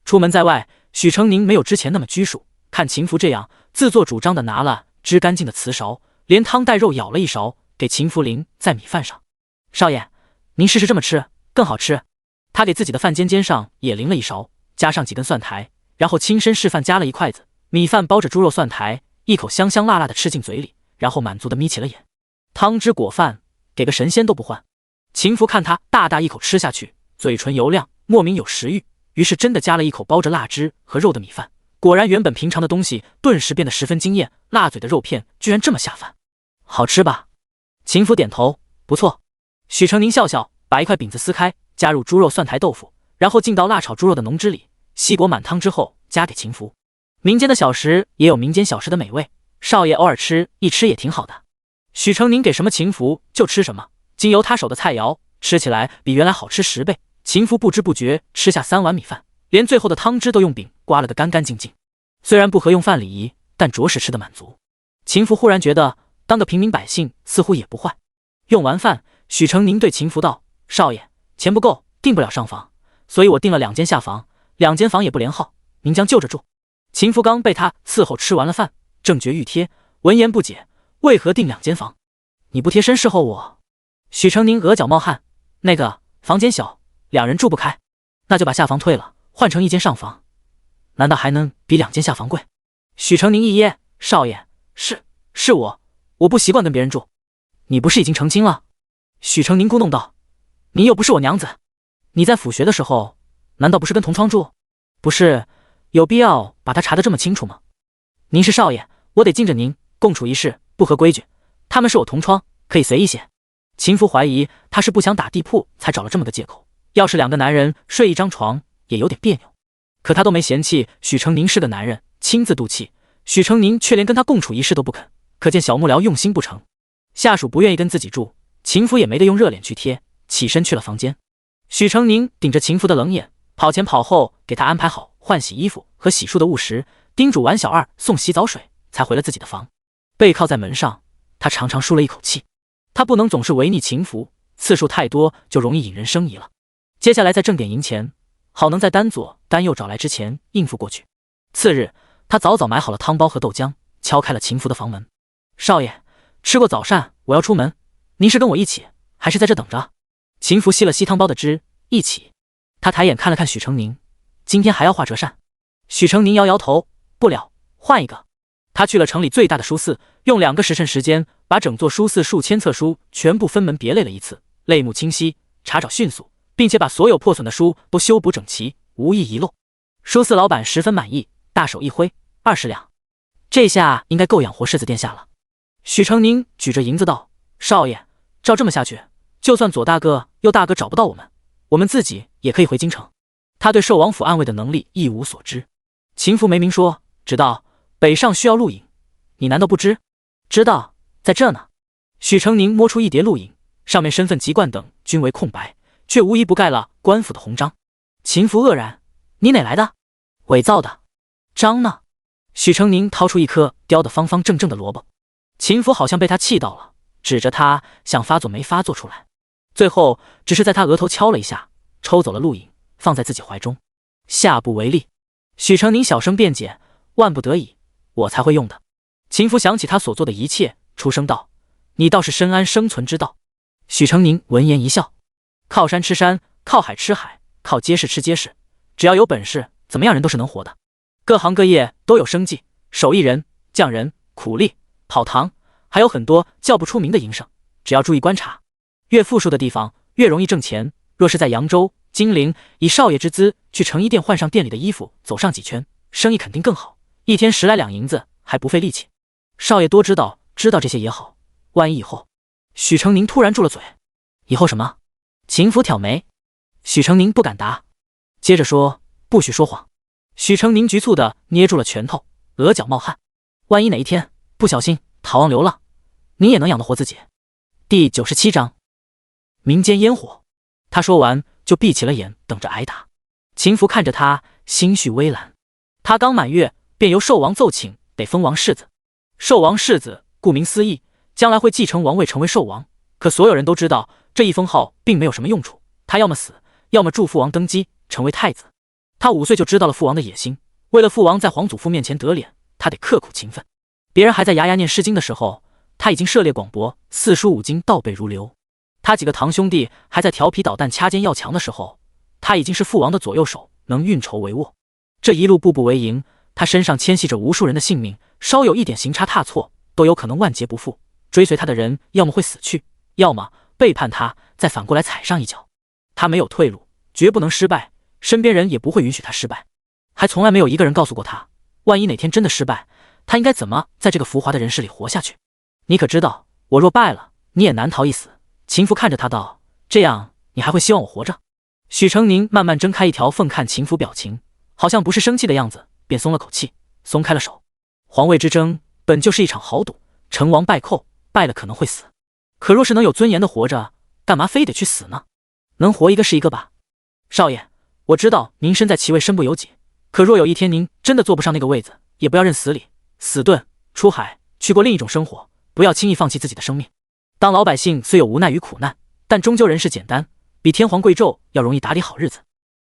出门在外，许成宁没有之前那么拘束，看秦福这样，自作主张的拿了汁干净的瓷勺，连汤带肉舀了一勺，给秦福淋在米饭上。少爷，您试试这么吃，更好吃。他给自己的饭尖尖上也淋了一勺，加上几根蒜苔，然后亲身示范夹了一筷子米饭，包着猪肉蒜苔，一口香香辣辣的吃进嘴里，然后满足的眯起了眼。汤汁裹饭，给个神仙都不换。秦福看他大大一口吃下去，嘴唇油亮，莫名有食欲，于是真的夹了一口包着腊汁和肉的米饭。果然原本平常的东西顿时变得十分惊艳，辣嘴的肉片居然这么下饭。好吃吧？秦福点头，不错。许成宁笑笑，把一块饼子撕开，加入猪肉蒜苔豆腐，然后浸到辣炒猪肉的浓汁里，细裹满汤之后加给秦福。民间的小食也有民间小食的美味，少爷偶尔吃一吃也挺好的。许成宁给什么秦福就吃什么，经由他手的菜肴，吃起来比原来好吃10倍。秦福不知不觉吃下3碗米饭，连最后的汤汁都用饼刮了个干干净净。虽然不合用饭礼仪，但着实吃得满足。秦福忽然觉得当个平民百姓似乎也不坏。用完饭，许成宁对秦福道：“少爷，钱不够，订不了上房，所以我订了2间下房，2间房也不连号，您将就着住。”秦福刚被他伺候吃完了饭，正觉欲贴，闻言不解，为何订2间房？你不贴身侍候我？许成宁额角冒汗，那个房间小，2人住不开，那就把下房退了，换成1间上房，难道还能比2间下房贵？许成宁一噎，少爷，是我不习惯跟别人住。你不是已经成亲了？许成宁咕哝道：“你又不是我娘子，你在府学的时候，难道不是跟同窗住？不是，有必要把他查得这么清楚吗？您是少爷，我得敬着您，共处一室不合规矩。他们是我同窗，可以随意些。”秦福怀疑他是不想打地铺才找了这么个借口，要是2个男人睡一张床也有点别扭。可他都没嫌弃许成宁是个男人，亲自度气，许成宁却连跟他共处一室都不肯，可见小幕僚用心不成。下属不愿意跟自己住，秦福也没得用热脸去贴，起身去了房间。许成宁顶着秦福的冷眼，跑前跑后给他安排好换洗衣服和洗漱的务实，叮嘱完小二送洗澡水，才回了自己的房。背靠在门上，他长长舒了一口气。他不能总是违逆秦福，次数太多就容易引人生疑了。接下来再挣点银钱，好能在丹左丹右找来之前应付过去。次日，他早早买好了汤包和豆浆，敲开了秦福的房门。少爷，吃过早膳，我要出门，您是跟我一起，还是在这等着？秦福吸了吸汤包的汁，一起。他抬眼看了看许成宁，今天还要画折扇？许成宁摇摇头，不了，换一个。他去了城里最大的书肆，用2个时辰时间，把整座书肆数千册书全部分门别类了一次，类目清晰，查找迅速，并且把所有破损的书都修补整齐，无一遗漏。书肆老板十分满意，大手一挥，20两，这下应该够养活世子殿下了。许成宁举着银子道：“少爷，照这么下去，就算左大哥、右大哥找不到我们自己也可以回京城。”他对寿王府暗卫的能力一无所知。秦福没明说，只道：“北上需要录影，你难道不知？”“知道，在这呢。”许成宁摸出一叠录影，上面身份籍贯等均为空白，却无一不盖了官府的红章。秦福愕然：“你哪来的？伪造的。章呢？”许成宁掏出一颗雕得方方正正的萝卜。秦福好像被他气到了，指着他想发作没发作出来，最后只是在他额头敲了一下，抽走了录影，放在自己怀中。下不为例。许成宁小声辩解，万不得已，我才会用的。秦福想起他所做的一切，出声道：你倒是深谙生存之道。许成宁闻言一笑，靠山吃山，靠海吃海，靠街市吃街市，只要有本事，怎么样人都是能活的。各行各业都有生计，手艺人、匠人、苦力、跑堂，还有很多叫不出名的营生，只要注意观察，越富庶的地方越容易挣钱。若是在扬州、金陵，以少爷之资去成衣店换上店里的衣服，走上几圈，生意肯定更好，一天10来2银子还不费力气。少爷多知道这些也好，万一以后……许成宁突然住了嘴。以后什么？秦福挑眉。许成宁不敢答，接着说：不许说谎。许成宁局促地捏住了拳头，额角冒汗。万一哪一天不小心逃亡流浪，你也能养得活自己。第97章，民间烟火。他说完就闭起了眼，等着挨打。秦福看着他，心绪微澜。他刚满月，便由寿王奏请，得封王世子。寿王世子顾名思义，将来会继承王位，成为寿王。可所有人都知道，这一封号并没有什么用处，他要么死，要么助父王登基，成为太子。他5岁就知道了父王的野心，为了父王在皇祖父面前得脸，他得刻苦勤奋。别人还在牙念诗经的时候，他已经涉猎广博，4书5经倒背如流。他几个堂兄弟还在调皮捣蛋、掐尖要强的时候，他已经是父王的左右手，能运筹帷幄。这一路步步为营，他身上牵系着无数人的性命，稍有一点行差踏错，都有可能万劫不复。追随他的人要么会死去，要么背叛他，再反过来踩上一脚。他没有退路，绝不能失败，身边人也不会允许他失败。还从来没有一个人告诉过他，万一哪天真的失败，他应该怎么在这个浮华的人世里活下去。你可知道，我若败了，你也难逃一死。秦福看着他道：这样你还会希望我活着？许成宁慢慢睁开一条缝，看秦福表情好像不是生气的样子，便松了口气，松开了手。皇位之争本就是一场豪赌，成王败寇，败了可能会死，可若是能有尊严的活着，干嘛非得去死呢？能活一个是一个吧。少爷，我知道您身在其位身不由己，可若有一天您真的坐不上那个位子，也不要认死理，死遁出海，去过另一种生活，不要轻易放弃自己的生命。当老百姓虽有无奈与苦难，但终究人世简单，比天皇贵胄要容易打理好日子。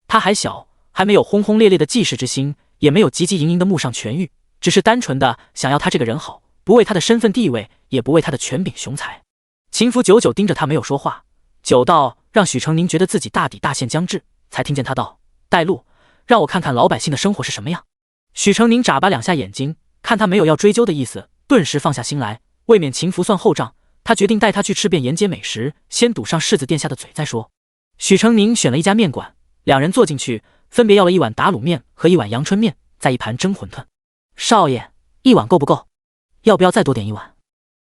他还小，还没有轰轰烈烈的济世之心，也没有汲汲营营的慕上权欲，只是单纯的想要他这个人好，不为他的身份地位，也不为他的权柄雄才。秦福久久盯着他没有说话，久到让许成宁觉得自己大抵大限将至，才听见他道：带路，让我看看老百姓的生活是什么样。许成宁眨巴2下眼睛，看他没有要追究的意思，顿时放下心来，未免秦福算后账，他决定带他去吃遍沿街美食，先堵上世子殿下的嘴再说。许成宁选了一家面馆，两人坐进去，分别要了一碗打卤面和一碗阳春面，再一盘蒸馄饨。少爷，一碗够不够？要不要再多点一碗？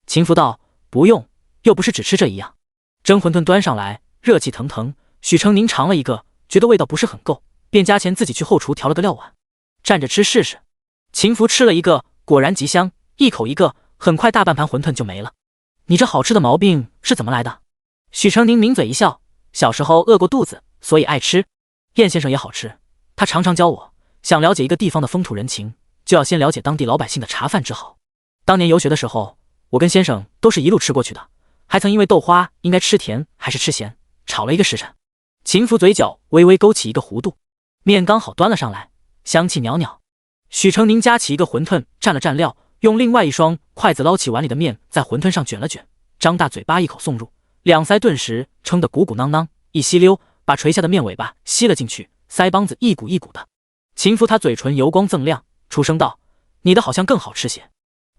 秦福道：不用，又不是只吃这一样。蒸馄饨端上来，热气腾腾，许成宁尝了一个，觉得味道不是很够，便加钱自己去后厨调了个料碗，蘸着吃试试。秦福吃了一个，果然极香，一口一个，很快大半盘馄饨就没了。你这好吃的毛病是怎么来的？许成宁抿嘴一笑，小时候饿过肚子，所以爱吃。燕先生也好吃，他常常教我，想了解一个地方的风土人情，就要先了解当地老百姓的茶饭之好。当年游学的时候，我跟先生都是一路吃过去的，还曾因为豆花应该吃甜还是吃咸，吵了一个时辰。秦福嘴角微微勾起一个弧度，面刚好端了上来，香气袅袅。许成宁夹起一个馄饨，蘸了蘸料，用另外一双筷子捞起碗里的面，在馄饨上卷了卷，张大嘴巴一口送入，两腮顿时撑得鼓鼓囊囊，一吸溜，把垂下的面尾巴吸了进去，腮帮子一鼓一鼓的。秦福他嘴唇油光锃亮，出声道：你的好像更好吃些。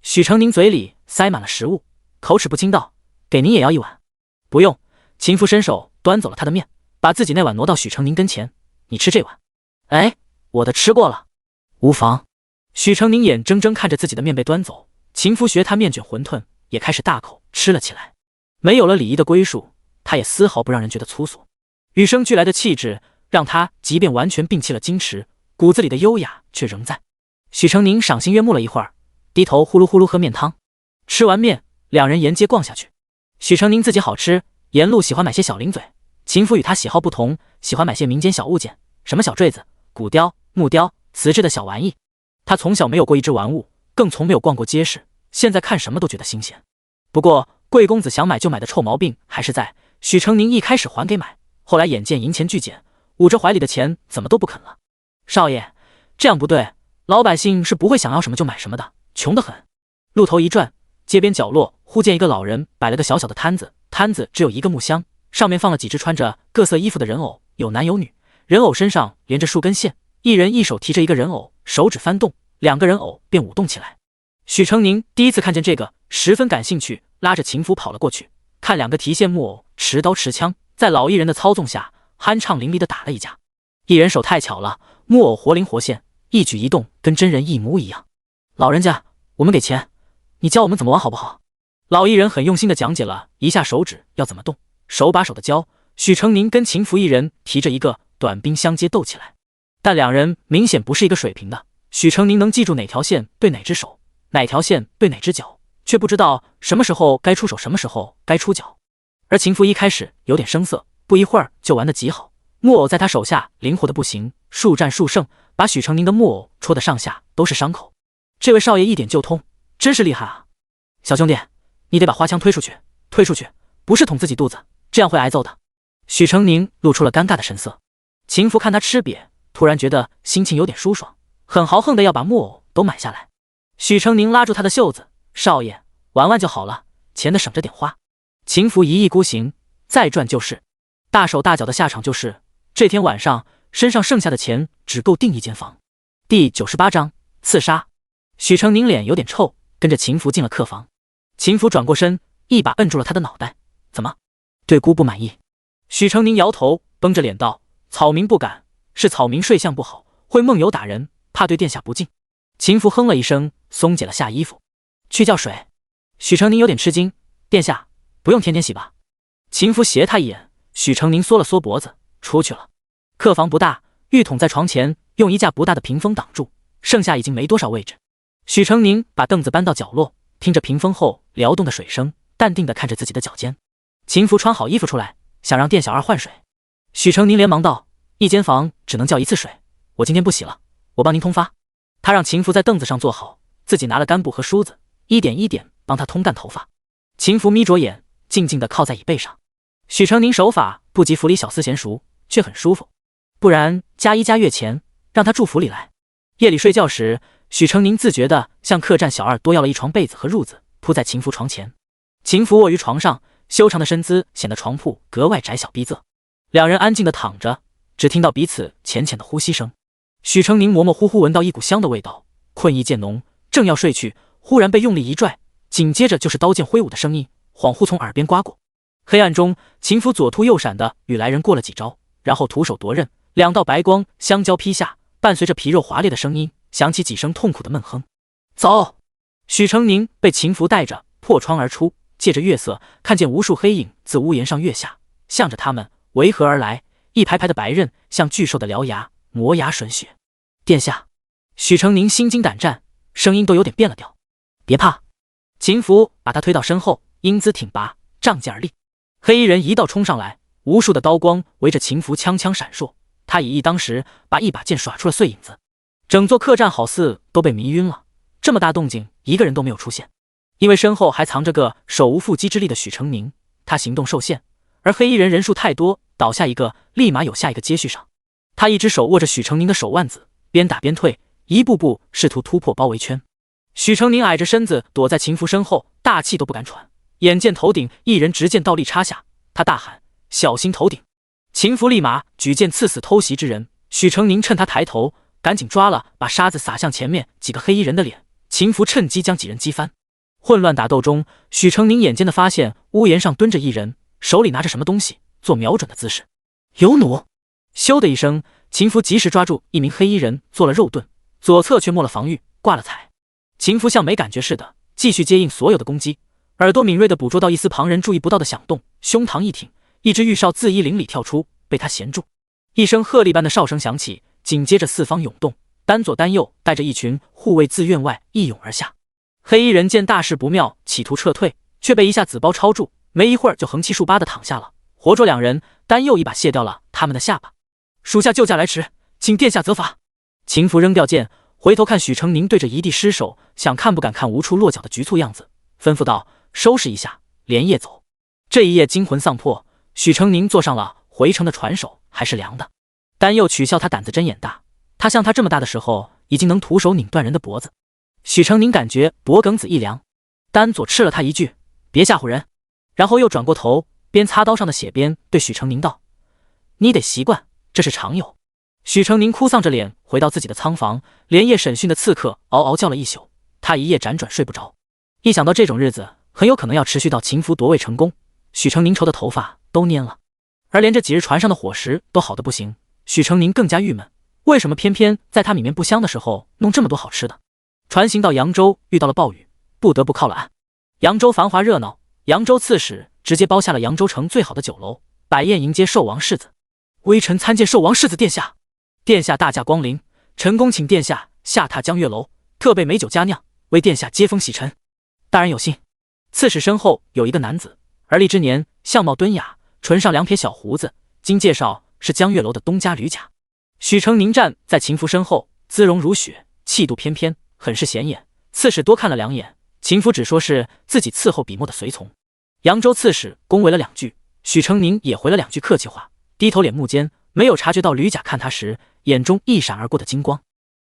许成宁嘴里塞满了食物，口齿不清道：给您也要一碗。不用。秦福伸手端走了他的面，把自己那碗挪到许成宁跟前，你吃这碗。哎，我的吃过了。无妨。许成宁眼睁睁看着自己的面被端走，秦福学他面卷馄饨，也开始大口吃了起来。没有了礼仪的归属，他也丝毫不让人觉得粗俗。与生俱来的气质让他即便完全摒弃了矜持，骨子里的优雅却仍在。许成宁赏心悦目了一会儿，低头呼噜呼噜喝面汤。吃完面，两人沿街逛下去。许成宁自己好吃，沿路喜欢买些小零嘴。秦福与他喜好不同，喜欢买些民间小物件，什么小坠子、骨雕、木雕、瓷质的小玩意。他从小没有过一只玩物，更从没有逛过街市，现在看什么都觉得新鲜。不过贵公子想买就买的臭毛病还是在，许成宁一开始还给买，后来眼见银钱巨减，捂着怀里的钱怎么都不肯了。少爷，这样不对，老百姓是不会想要什么就买什么的，穷得很。路头一转，街边角落忽见一个老人摆了个小小的摊子，摊子只有一个木箱，上面放了几只穿着各色衣服的人偶，有男有女，人偶身上连着数根线，一人一手提着一个人偶，手指翻动，2个人偶便舞动起来。许成宁第一次看见这个，十分感兴趣，拉着秦福跑了过去，看2个提线木偶持刀持枪，在老艺人的操纵下酣畅淋漓地打了一架。艺人手太巧了，木偶活灵活现，一举一动跟真人一模一样。老人家，我们给钱，你教我们怎么玩好不好？老艺人很用心地讲解了一下手指要怎么动，手把手地教。许成宁跟秦福一人提着一个短兵相接斗起来，但2人明显不是一个水平的。许成宁能记住哪条线对哪只手，哪条线对哪只脚，却不知道什么时候该出手，什么时候该出脚。而秦福一开始有点生涩，不一会儿就玩得极好，木偶在他手下灵活的不行，数战数胜，把许成宁的木偶戳得上下都是伤口。这位少爷一点就通，真是厉害啊！小兄弟，你得把花枪推出去，推出去，不是捅自己肚子，这样会挨揍的。许成宁露出了尴尬的神色。秦福看他吃瘪，突然觉得心情有点舒爽，很豪横的要把木偶都买下来。许成宁拉住他的袖子，少爷，玩玩就好了，钱得省着点花。秦福一意孤行，再赚就是。大手大脚的下场就是，这天晚上身上剩下的钱只够订一间房。第98章刺杀。许成宁脸有点臭，跟着秦福进了客房。秦福转过身，一把摁住了他的脑袋，怎么，对姑不满意？许成宁摇头，绷着脸道，草民不敢，是草民睡相不好，会梦游打人，怕对殿下不敬。秦福哼了一声，松解了下衣服，去叫水。许成宁有点吃惊，殿下不用天天洗吧？秦福斜他一眼，许成宁缩了缩脖子，出去了。客房不大，浴桶在床前，用一架不大的屏风挡住，剩下已经没多少位置。许成宁把凳子搬到角落，听着屏风后撩动的水声，淡定地看着自己的脚尖。秦福穿好衣服出来，想让店小二换水。许成宁连忙道，一间房只能叫1次水，我今天不洗了，我帮您通发。他让秦福在凳子上坐好，自己拿了干布和梳子，一点一点帮他通干头发。秦福眯着眼，静静地靠在椅背上。许成宁手法不及府里小厮娴熟，却很舒服。不然加1加月钱，让他住府里来。夜里睡觉时，许成宁自觉地向客栈小二多要了一床被子和褥子，铺在秦福床前。秦福卧于床上，修长的身姿显得床铺格外窄小逼仄。2人安静地躺着，只听到彼此浅浅的呼吸声。许成宁模模糊糊闻到一股香的味道，困意渐浓，正要睡去，忽然被用力一拽，紧接着就是刀剑挥舞的声音，恍惚从耳边刮过。黑暗中，秦福左突右闪的与来人过了几招，然后徒手夺刃，2道白光相交劈下，伴随着皮肉划裂的声音，响起几声痛苦的闷哼。走！许成宁被秦福带着破窗而出，借着月色看见无数黑影自屋檐上跃下，向着他们围合而来，一排排的白刃像巨兽的獠牙，磨牙吮血。殿下！许成宁心惊胆战，声音都有点变了调。别怕！秦福把他推到身后，英姿挺拔，仗剑而立。黑衣人一道冲上来，无数的刀光围着秦福枪枪闪烁，他以一当十，把一把剑耍出了碎影子。整座客栈好似都被迷晕了，这么大动静，一个人都没有出现。因为身后还藏着个手无缚鸡之力的许成宁，他行动受限，而黑衣人人数太多，倒下一个立马有下一个接续上。他一只手握着许成宁的手腕子，边打边退，一步步试图突破包围圈。许成宁矮着身子躲在秦福身后，大气都不敢喘。眼见头顶一人执剑倒立插下，他大喊，小心头顶。秦福立马举剑刺死偷袭之人。许成宁趁他抬头，赶紧抓了，把沙子撒向前面几个黑衣人的脸。秦福趁机将几人击翻。混乱打斗中，许成宁眼尖的发现屋檐上蹲着一人，手里拿着什么东西，做瞄准的姿势。有弩！咻的一声，秦福及时抓住一名黑衣人做了肉盾，左侧却没了防御，挂了彩。秦福像没感觉似的，继续接应所有的攻击，耳朵敏锐地捕捉到一丝旁人注意不到的响动，胸膛一挺，一只玉哨自衣领里跳出，被他衔住。一声鹤唳般的哨声响起，紧接着四方涌动，单左单右带着一群护卫自院外一涌而下。黑衣人见大事不妙，企图撤退，却被一下紫包抄住，没一会儿就横七竖八地躺下了，活捉2人，单又一把卸掉了他们的下巴。属下救驾来迟，请殿下责罚。秦福扔掉剑，回头看许成宁对着一地尸首，想看不敢看无处落脚的局促样子，吩咐道，收拾一下，连夜走。这一夜惊魂丧魄，许成宁坐上了回程的船手，还是凉的。丹又取笑他胆子真眼大，他像他这么大的时候，已经能徒手拧断人的脖子。许成宁感觉脖梗子一凉，丹左斥了他一句：“别吓唬人。”然后又转过头，边擦刀上的血边对许成宁道：“你得习惯，这是常有。”许成宁哭丧着脸回到自己的仓房，连夜审讯的刺客嗷嗷叫了一宿，他一夜辗转睡不着。一想到这种日子很有可能要持续到秦福夺位成功，许成宁愁的头发都蔫了。而连这几日船上的伙食都好得不行，许成宁更加郁闷，为什么偏偏在他米面不香的时候弄这么多好吃的？船行到扬州，遇到了暴雨，不得不靠了岸。扬州繁华热闹，扬州刺史直接包下了扬州城最好的酒楼，摆宴迎接寿王世子。微臣参见寿王世子殿下。殿下大驾光临，臣恭请殿下下榻江月楼，特备美酒佳酿，为殿下接风洗尘。大人有幸。刺史身后有一个男子，而立之年，相貌敦雅，唇上2撇小胡子，经介绍是江月楼的东家吕甲。许成宁站在秦福身后，姿容如雪，气度翩翩，很是显眼。刺史多看了2眼，秦福只说是自己伺候笔墨的随从。扬州刺史恭维了2句，许成宁也回了2句客气话，低头敛目间，没有察觉到吕甲看他时眼中一闪而过的金光。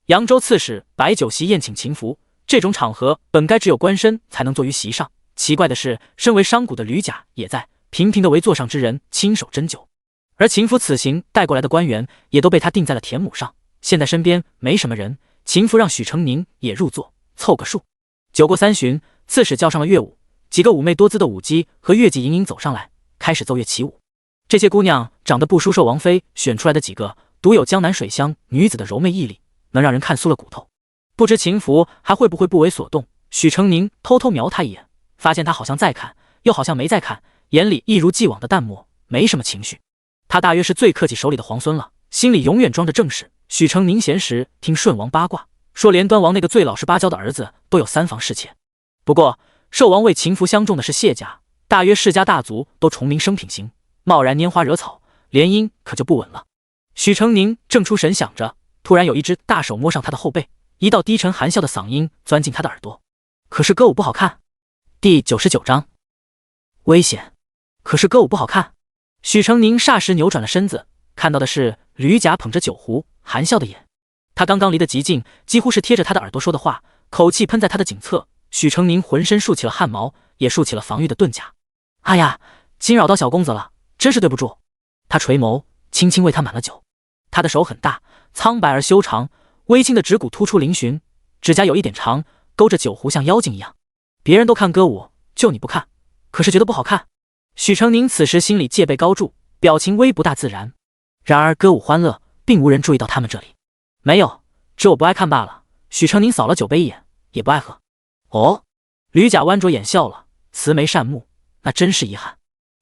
扬州刺史摆酒席宴请秦福，这种场合本该只有官绅才能坐于席上，奇怪的是，身为商贾的吕甲也在，频频的为座上之人亲手斟酒。而秦福此行带过来的官员也都被他定在了田亩上，现在身边没什么人，秦福让许成宁也入座，凑个数。酒过3巡，刺史叫上了乐舞，几个妩媚多姿的舞姬和乐伎盈盈走上来，开始奏乐起舞。这些姑娘长得不输寿王妃选出来的几个独有江南水乡女子的柔媚毅力，能让人看酥了骨头。不知秦福还会不会不为所动，许成宁偷偷瞄他一眼，发现他好像在看，又好像没在看，眼里一如既往的淡漠，没什么情绪。他大约是最客气手里的皇孙了，心里永远装着正事。许成宁闲时听顺王八卦，说连端王那个最老实巴交的儿子都有3房侍妾。不过寿王为秦福相中的是谢家，大约世家大族都崇明生品行，贸然拈花惹草，联姻可就不稳了。许成宁正出神想着，突然有一只大手摸上他的后背，一道低沉含笑的嗓音钻进他的耳朵：“可是歌舞不好看。”第99章危险。可是歌舞不好看。许成宁霎时扭转了身子，看到的是吕甲捧着酒壶，含笑的眼。他刚刚离得极近，几乎是贴着他的耳朵说的话，口气喷在他的颈侧。许成宁浑身竖起了汗毛，也竖起了防御的盾甲。哎呀，惊扰到小公子了，真是对不住。他垂眸，轻轻为他满了酒。他的手很大，苍白而修长，微青的指骨突出嶙峋，指甲有一点长，勾着酒壶像妖精一样。别人都看歌舞，就你不看，可是觉得不好看。许成宁此时心里戒备高筑，表情微不大自然。然而歌舞欢乐，并无人注意到他们这里。没有，只我不爱看罢了。许成宁扫了酒杯一眼，也不爱喝。哦，吕甲弯着眼笑了，慈眉善目，那真是遗憾。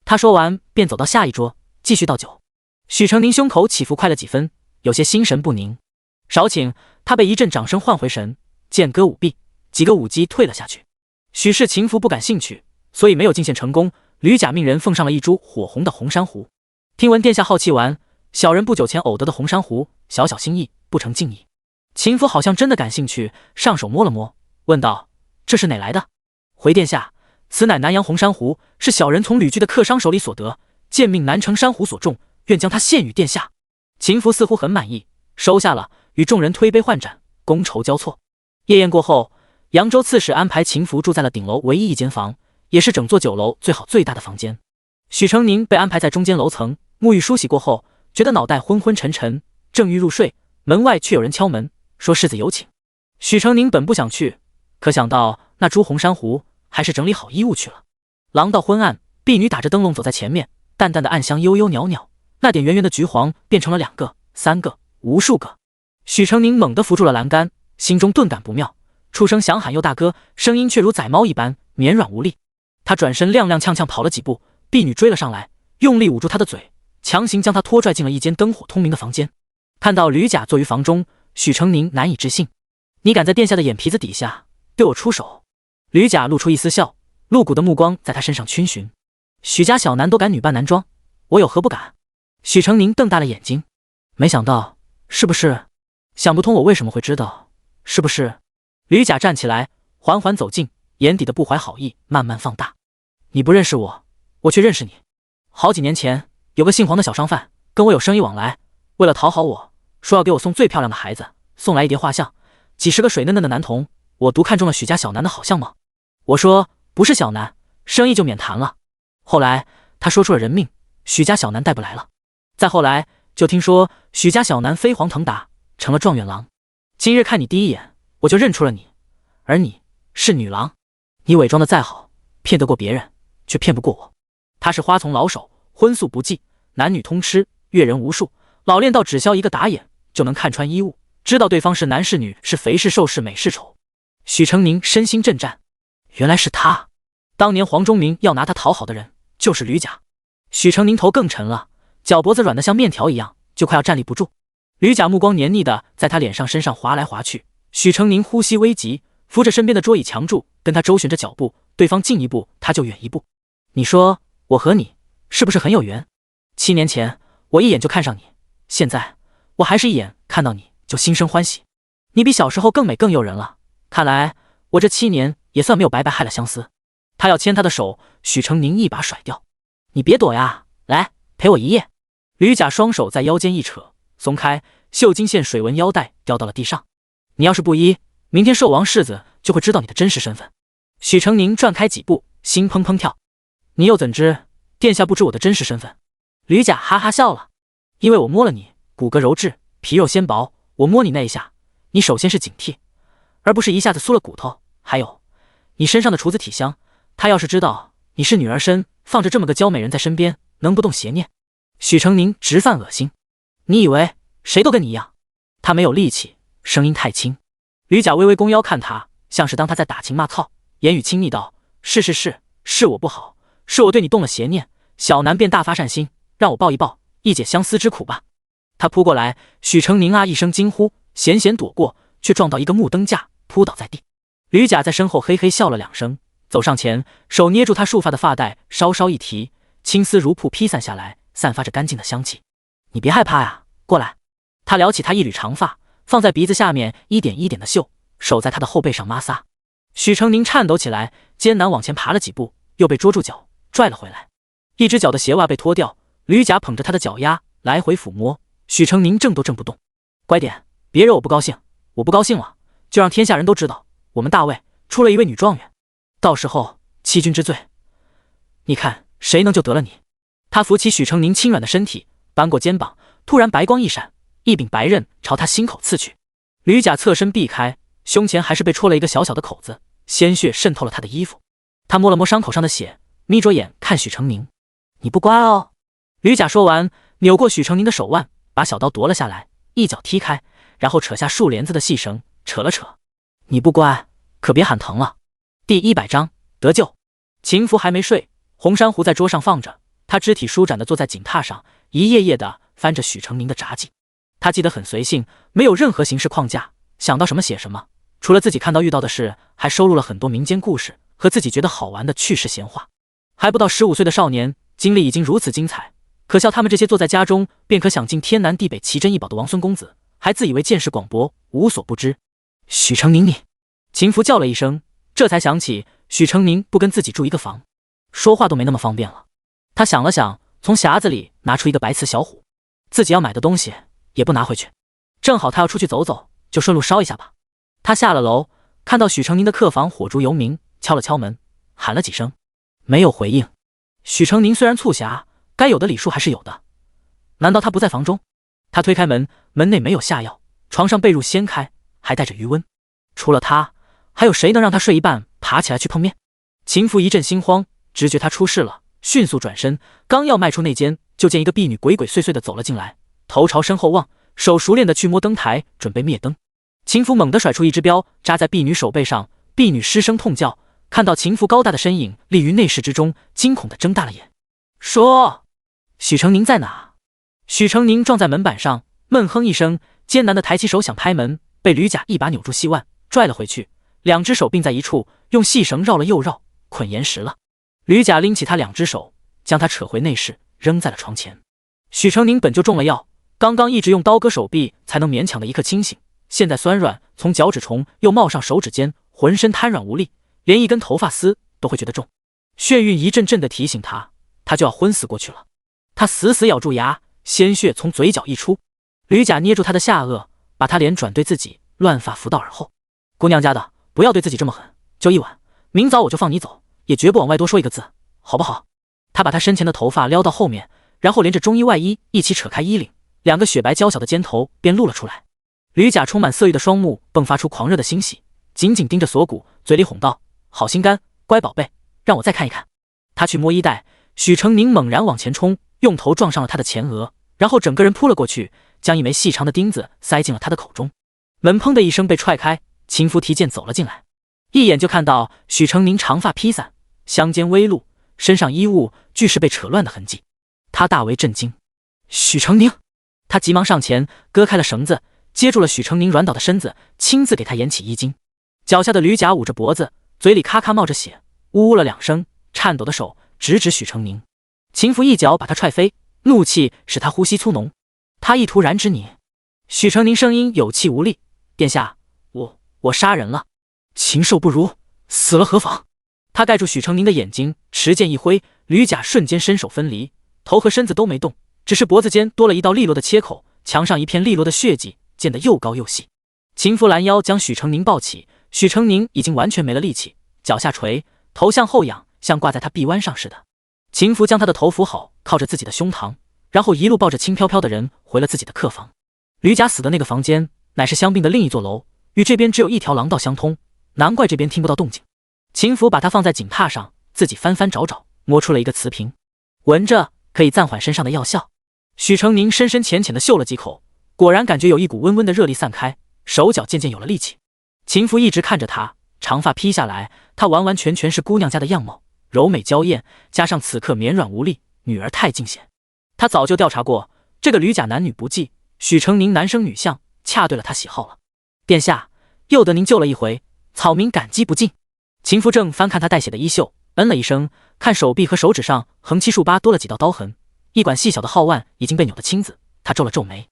他说完便走到下一桌，继续倒酒。许成宁胸口起伏快了几分，有些心神不宁。少顷，他被一阵掌声唤回神，见歌舞毕，几个舞姬退了下去。许氏秦福不感兴趣，所以没有进献成功。吕甲命人奉上了一株火红的红珊瑚。听闻殿下好气丸，小人不久前偶得的红珊瑚，小小心意，不成敬意。秦福好像真的感兴趣，上手摸了摸，问道：“这是哪来的？”回殿下，此乃南阳红珊瑚，是小人从吕剧的客商手里所得，见命南城珊瑚所种，愿将它献与殿下。秦福似乎很满意，收下了，与众人推杯换盏，觥筹交错。夜宴过后，扬州刺史安排秦福住在了顶楼唯一一间房，也是整座酒楼最好最大的房间。许成宁被安排在中间楼层，沐浴梳洗过后，觉得脑袋昏昏沉沉，正欲入睡，门外却有人敲门，说世子有请。许成宁本不想去，可想到那株红珊瑚，还是整理好衣物去了。廊道昏暗，婢女打着灯笼走在前面，淡淡的暗香悠悠袅袅，那点圆圆的橘黄变成了2个、3个、无数个。许成宁猛地扶住了栏杆，心中顿感不妙，出声想喊右大哥，声音却如宰猫一般绵软无力。他转身踉踉跄跄跑了几步，婢女追了上来，用力捂住他的嘴，强行将他拖拽进了一间灯火通明的房间。看到吕甲坐于房中，许成宁难以置信：“你敢在殿下的眼皮子底下对我出手？”吕甲露出一丝笑，露骨的目光在他身上逡巡：“许家小男都敢女扮男装，我有何不敢？”许成宁瞪大了眼睛，没想到，是不是？想不通我为什么会知道，是不是？吕甲站起来，缓缓走近，眼底的不怀好意慢慢放大。你不认识我，我却认识你。好几年前，有个姓黄的小商贩跟我有生意往来，为了讨好我，说要给我送最漂亮的孩子，送来一叠画像，几十个水嫩嫩的男童，我独看中了许家小南的好相貌。我说不是小南，生意就免谈了。后来他说出了人命，许家小南带不来了。再后来就听说许家小南飞黄腾达，成了状元郎。今日看你第一眼，我就认出了你，而你是女郎。你伪装的再好，骗得过别人，却骗不过我。他是花丛老手，荤素不忌，男女通吃，阅人无数，老练到只消一个打眼就能看穿衣物，知道对方是男是女，是肥是瘦，是美是丑。许成宁身心震颤，原来是他。当年黄忠明要拿他讨好的人就是吕甲。许成宁头更沉了，脚脖子软得像面条一样，就快要站立不住。吕甲目光黏腻的在他脸上身上划来划去，许成宁呼吸危急，扶着身边的桌椅墙柱，跟他周旋着脚步，对方进一步他就远一步。你说我和你是不是很有缘？7年前我一眼就看上你，现在我还是一眼看到你就心生欢喜。你比小时候更美更诱人了，看来我这7年也算没有白白害了相思。他要牵他的手，许成宁一把甩掉。你别躲呀，来陪我一夜。吕甲双手在腰间一扯，松开绣金线水纹腰带掉到了地上。你要是不依，明天寿王世子就会知道你的真实身份。许成宁转开几步，心砰砰跳。你又怎知殿下不知我的真实身份？吕甲哈哈笑了。因为我摸了你，骨骼柔质，皮肉纤薄，我摸你那一下，你首先是警惕，而不是一下子酥了骨头。还有你身上的厨子体香，他要是知道你是女儿身，放着这么个娇美人在身边，能不动邪念？许成宁直犯恶心。你以为谁都跟你一样？他没有力气，声音太轻。吕甲微微弓腰看他，像是当他在打情骂俏，言语亲昵道：是我不好，是我对你动了邪念，小南便大发善心，让我抱一抱，一解相思之苦吧。他扑过来，许成宁啊一声惊呼，险险躲过，却撞到一个木灯架，扑倒在地。吕甲在身后嘿嘿笑了2声，走上前，手捏住他束发的发带，稍稍一提，青丝如瀑披散下来，散发着干净的香气。你别害怕呀，过来。他撩起他一缕长发，放在鼻子下面，一点一点的嗅，手在他的后背上摩挲。许成宁颤抖起来，艰难往前爬了几步，又被捉住脚，拽了回来。一只脚的鞋袜被脱掉，吕甲捧着他的脚丫来回抚摸，许成宁正都正不动。乖点，别惹我不高兴，我不高兴了，就让天下人都知道我们大魏出了一位女状元，到时候欺君之罪，你看谁能就得了你？他扶起许成宁轻软的身体，扳过肩膀，突然白光一闪，一柄白刃朝他心口刺去。吕甲侧身避开，胸前还是被戳了一个小小的口子，鲜血渗透了他的衣服。他摸了摸伤口上的血，眯着眼看许成宁。你不乖哦。吕甲说完，扭过许成宁的手腕，把小刀夺了下来，一脚踢开，然后扯下树帘子的细绳，扯了扯。你不乖，可别喊疼了。第100章得救。秦福还没睡，红珊瑚在桌上放着，他肢体舒展地坐在锦榻上，一页页地翻着许成宁的札记。他记得很随性，没有任何形式框架，想到什么写什么。除了自己看到遇到的事，还收录了很多民间故事和自己觉得好玩的趣事闲话。还不到15岁的少年，经历已经如此精彩，可笑他们这些坐在家中便可享尽天南地北奇珍异宝的王孙公子，还自以为见识广博，无所不知。许成宁，你！秦福叫了一声，这才想起许成宁不跟自己住一个房，说话都没那么方便了。他想了想，从匣子里拿出一个白瓷小壶，自己要买的东西也不拿回去，正好他要出去走走，就顺路捎一下吧。他下了楼，看到许成宁的客房火烛犹明，敲了敲门，喊了几声，没有回应。许成宁虽然促狭，该有的礼数还是有的。难道他不在房中？他推开门，门内没有下药，床上被褥掀开，还带着余温。除了他，还有谁能让他睡一半爬起来去碰面？秦福一阵心慌，直觉他出事了，迅速转身，刚要迈出内间，就见一个婢女鬼鬼祟祟的走了进来，头朝身后望，手熟练的去摸灯台，准备灭灯。秦福猛地甩出一支镖，扎在婢女手背上，婢女失声痛叫，看到秦福高大的身影立于内室之中，惊恐地睁大了眼。说，许成宁在哪？许成宁撞在门板上，闷哼一声，艰难地抬起手想拍门，被吕甲一把扭住膝腕，拽了回去，两只手并在一处，用细绳绕了又绕，捆严实了。吕甲拎起他两只手，将他扯回内室，扔在了床前。许成宁本就中了药，刚刚一直用刀割手臂才能勉强的一刻清醒，现在酸软从脚趾虫又冒上手指间，浑身瘫软无力，连一根头发丝都会觉得重。眩晕一阵阵的提醒他，他就要昏死过去了。他死死咬住牙，鲜血从嘴角溢出。吕甲捏住他的下颚，把他脸转对自己，乱发拂到耳后。姑娘家的，不要对自己这么狠，就一晚，明早我就放你走，也绝不往外多说一个字，好不好？他把他身前的头发撩到后面，然后连着中衣外衣一起扯开衣领，两个雪白娇小的肩头便露了出来。吕甲充满色欲的双目迸发出狂热的欣喜，紧紧盯着锁骨，嘴里哄道：好心肝，乖宝贝，让我再看一看。他去摸衣袋，许成宁猛然往前冲，用头撞上了他的前额，然后整个人扑了过去，将一枚细长的钉子塞进了他的口中。门砰的一声被踹开，秦福提剑走了进来，一眼就看到许成宁长发披散，香肩微露，身上衣物俱是被扯乱的痕迹。他大为震惊。许成宁！他急忙上前割开了绳子，接住了许成宁软倒的身子，亲自给他掩起衣襟。脚下的吕甲捂着脖子，嘴里咔咔冒着血，呜呜了2声，颤抖的手直指许成宁。秦福一脚把他踹飞，怒气使他呼吸粗浓。他意图染指你。许成宁声音有气无力：殿下，我杀人了，禽兽不如，死了何妨？他盖住许成宁的眼睛，持剑一挥，吕甲瞬间身手分离，头和身子都没动，只是脖子间多了一道利落的切口，墙上一片利落的血迹溅得又高又细。秦福拦腰将许成宁抱起，许成宁已经完全没了力气，脚下垂，头向后仰，像挂在他臂弯上似的。秦福将他的头扶好，靠着自己的胸膛，然后一路抱着轻飘飘的人回了自己的客房。吕甲死的那个房间乃是香槟的另一座楼，与这边只有一条廊道相通，难怪这边听不到动静。秦福把它放在井榻上，自己翻翻找找，摸出了一个瓷瓶，闻着可以暂缓身上的药效。许成宁深深浅浅地嗅了几口，果然感觉有一股温温的热力散开，手脚渐渐有了力气。秦福一直看着他，长发披下来，他完完全全是姑娘家的样貌，柔美娇艳，加上此刻绵软无力，女儿太尽显。他早就调查过，这个吕甲男女不济，许成宁男生女相，恰对了他喜好了。殿下，又得您救了一回，草民感激不尽。秦福正翻看他带血的衣袖，嗯了一声，看手臂和手指上横七竖八多了几道刀痕，一管细小的皓腕已经被扭得青紫。他皱了皱眉。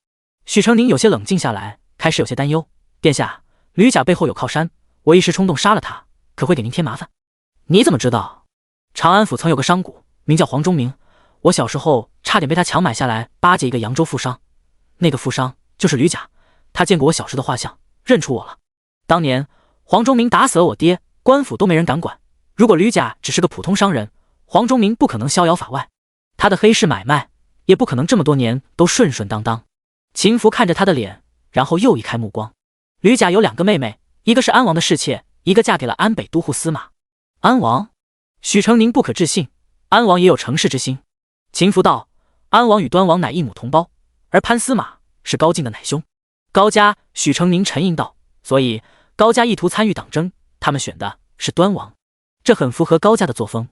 许成宁有些冷静下来，开始有些担忧。殿下，吕甲背后有靠山，我一时冲动杀了他，可会给您添麻烦。你怎么知道？长安府曾有个商贾，名叫黄忠明，我小时候差点被他强买下来巴结一个扬州富商，那个富商就是吕甲，他见过我小时的画像，认出我了。当年黄忠明打死了我爹，官府都没人敢管。如果吕甲只是个普通商人，黄忠明不可能逍遥法外，他的黑市买卖也不可能这么多年都顺顺当当。秦福看着他的脸，然后又移开目光。吕甲有2个妹妹，一个是安王的侍妾，一个嫁给了安北都护司马。安王？许成宁不可置信，安王也有成事之心。秦福道：安王与端王乃一母同胞，而潘司马是高进的乃兄。高家？许成宁沉吟道：所以高家意图参与党争，他们选的是端王，这很符合高家的作风。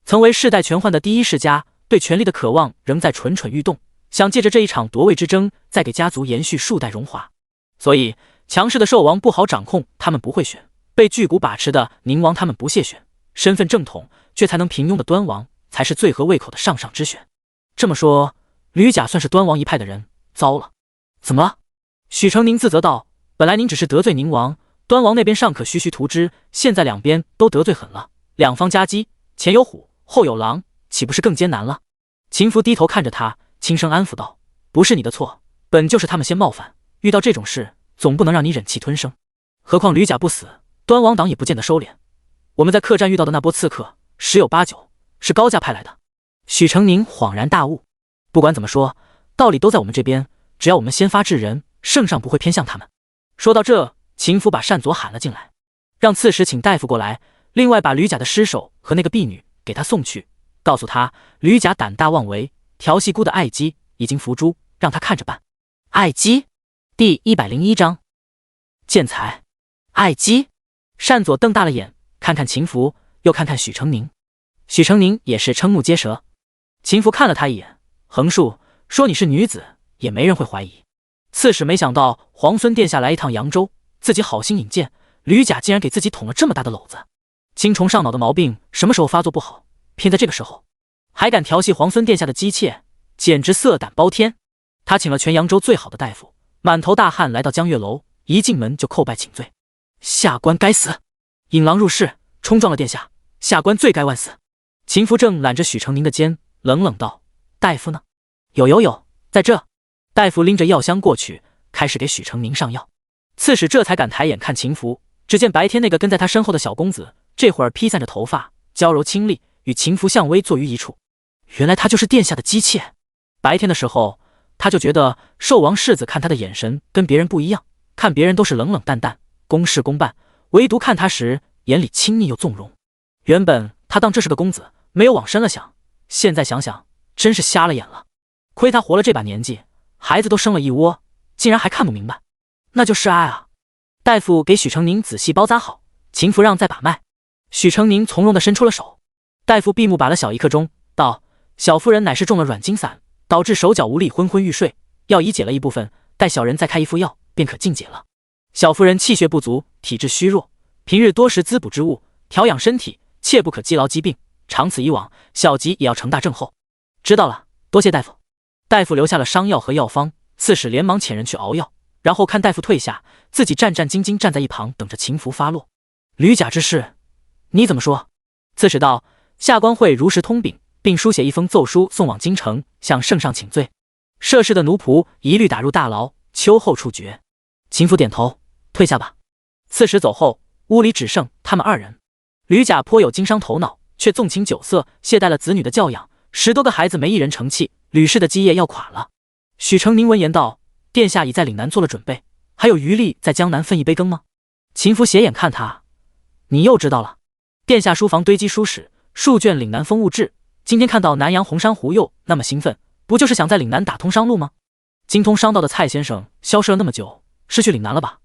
曾为世代权宦的第一世家，对权力的渴望仍在蠢蠢欲动，想借着这一场夺位之争，再给家族延续数代荣华。所以强势的寿王不好掌控，他们不会选；被巨贾把持的宁王他们不屑选，身份正统却才能平庸的端王才是最合胃口的上上之选。这么说，吕甲算是端王一派的人。糟了！怎么了？许成宁自责道：本来您只是得罪宁王，端王那边尚可徐徐图之，现在两边都得罪狠了，两方夹击，前有虎，后有狼，岂不是更艰难了？秦福低头看着他，轻声安抚道：不是你的错，本就是他们先冒犯，遇到这种事总不能让你忍气吞声。何况吕甲不死，端王党也不见得收敛。我们在客栈遇到的那波刺客，10有8九是高家派来的。许成宁恍然大悟，不管怎么说，道理都在我们这边，只要我们先发制人，圣上不会偏向他们。说到这，秦福把单佐喊了进来，让刺史请大夫过来，另外把吕甲的尸首和那个婢女给他送去，告诉他吕甲胆大妄为，调戏姑的爱姬已经伏诛，让他看着办。爱姬？第101章见财。爱姬？单佐瞪大了眼，看看秦福，又看看许成宁。许成宁也是瞠目结舌。秦福看了他一眼，横竖说你是女子，也没人会怀疑。刺史没想到皇孙殿下来一趟扬州，自己好心引荐，吕甲竟然给自己捅了这么大的篓子。青虫上脑的毛病什么时候发作不好，偏在这个时候还敢调戏皇孙殿下的姬妾，简直色胆包天。他请了全扬州最好的大夫，满头大汗来到江月楼，一进门就叩拜请罪。下官该死，引狼入室，冲撞了殿下，下官罪该万死。秦福正揽着许成宁的肩，冷冷道：大夫呢？有，在这。大夫拎着药箱过去，开始给许成宁上药。刺史这才敢抬眼看秦福，只见白天那个跟在他身后的小公子，这会儿披散着头发，娇柔清丽，与秦福相偎坐于一处。原来他就是殿下的姬妾。白天的时候，他就觉得寿王世子看他的眼神跟别人不一样，看别人都是冷冷淡淡，公事公办，唯独看他时，眼里亲昵又纵容。原本他当这是个公子，没有往深了想，现在想想，真是瞎了眼了。亏他活了这把年纪，孩子都生了一窝，竟然还看不明白，那就是爱啊！大夫给许成宁仔细包扎好，秦福让再把脉。许成宁从容地伸出了手，大夫闭目把了小1刻钟，道：“小夫人乃是中了软筋散，导致手脚无力，昏昏欲睡，药已解了一部分，待小人再开一副药，便可尽解了。小夫人气血不足，体质虚弱，平日多食滋补之物，调养身体，切不可积劳积病，长此以往，小疾也要成大症后。”知道了，多谢大夫。大夫留下了伤药和药方，刺史连忙遣人去熬药，然后看大夫退下，自己战战兢兢站在一旁等着秦福发落。吕甲之事，你怎么说？刺史道：下官会如实通禀，并书写一封奏书送往京城，向圣上请罪。涉事的奴仆一律打入大牢，秋后处决。秦福点头，退下吧。刺史走后，屋里只剩他们2人。吕甲颇有经商头脑，却纵情酒色，懈怠了子女的教养，10多个孩子没一人成器，吕氏的基业要垮了。许成宁闻言道：殿下已在岭南做了准备，还有余力在江南分一杯羹吗？秦福斜眼看他：你又知道了？殿下书房堆积书史，数卷岭南风物志，今天看到南阳红珊瑚釉那么兴奋，不就是想在岭南打通商路吗？精通商道的蔡先生消失了那么久，是去岭南了吧？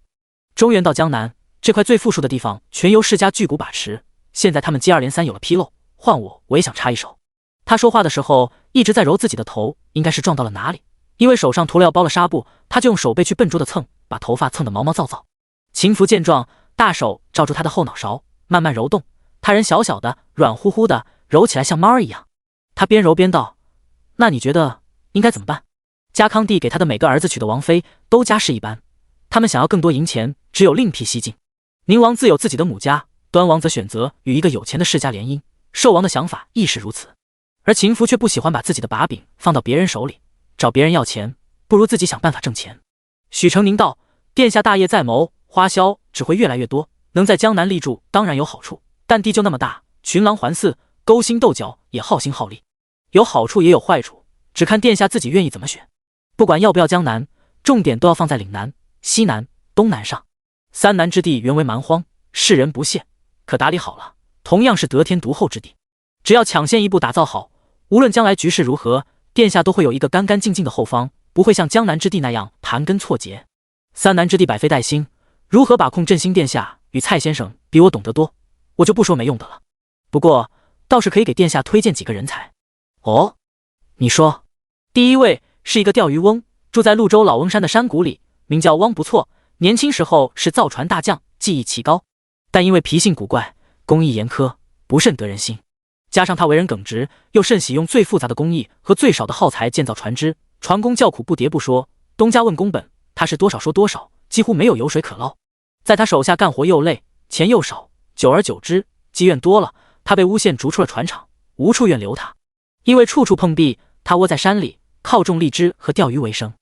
中原到江南这块最富庶的地方全由世家巨贾把持，现在他们接二连三有了纰漏，换我也想插一手。他说话的时候一直在揉自己的头，应该是撞到了哪里，因为手上涂料包了纱布，他就用手背去笨拙的蹭，把头发蹭得毛毛躁躁。秦福见状，大手罩住他的后脑勺，慢慢揉动，他人小小的，软乎乎的，揉起来像猫儿一样。他边揉边道：那你觉得应该怎么办？家康帝给他的每个儿子娶的王妃都家世一般，他们想要更多银钱，只有另辟蹊径。宁王自有自己的母家，端王则选择与一个有钱的世家联姻，寿王的想法亦是如此。而秦福却不喜欢把自己的把柄放到别人手里，找别人要钱，不如自己想办法挣钱。许成宁道：殿下大业在谋，花销只会越来越多，能在江南立住当然有好处，但地就那么大，群狼环伺，勾心斗角也耗心耗力，有好处也有坏处，只看殿下自己愿意怎么选。不管要不要江南，重点都要放在岭南、西南、东南上。3南之地原为蛮荒，世人不屑，可打理好了，同样是得天独厚之地。只要抢先一步打造好，无论将来局势如何，殿下都会有一个干干净净的后方，不会像江南之地那样盘根错节。3南之地百废待兴，如何把控振兴，殿下与蔡先生比我懂得多，我就不说没用的了。不过倒是可以给殿下推荐几个人才。哦，你说。第一位是一个钓鱼翁，住在潞州老翁山的山谷里，名叫汪不错，年轻时候是造船大将，技艺奇高，但因为脾性古怪，工艺严苛，不甚得人心。加上他为人耿直，又甚喜用最复杂的工艺和最少的耗材建造船只，船工叫苦不迭不说，东家问工本，他是多少说多少，几乎没有油水可捞。在他手下干活又累，钱又少，久而久之，积怨多了，他被诬陷逐出了船厂，无处愿留他。因为处处碰壁，他窝在山里，靠种荔枝和钓鱼为生，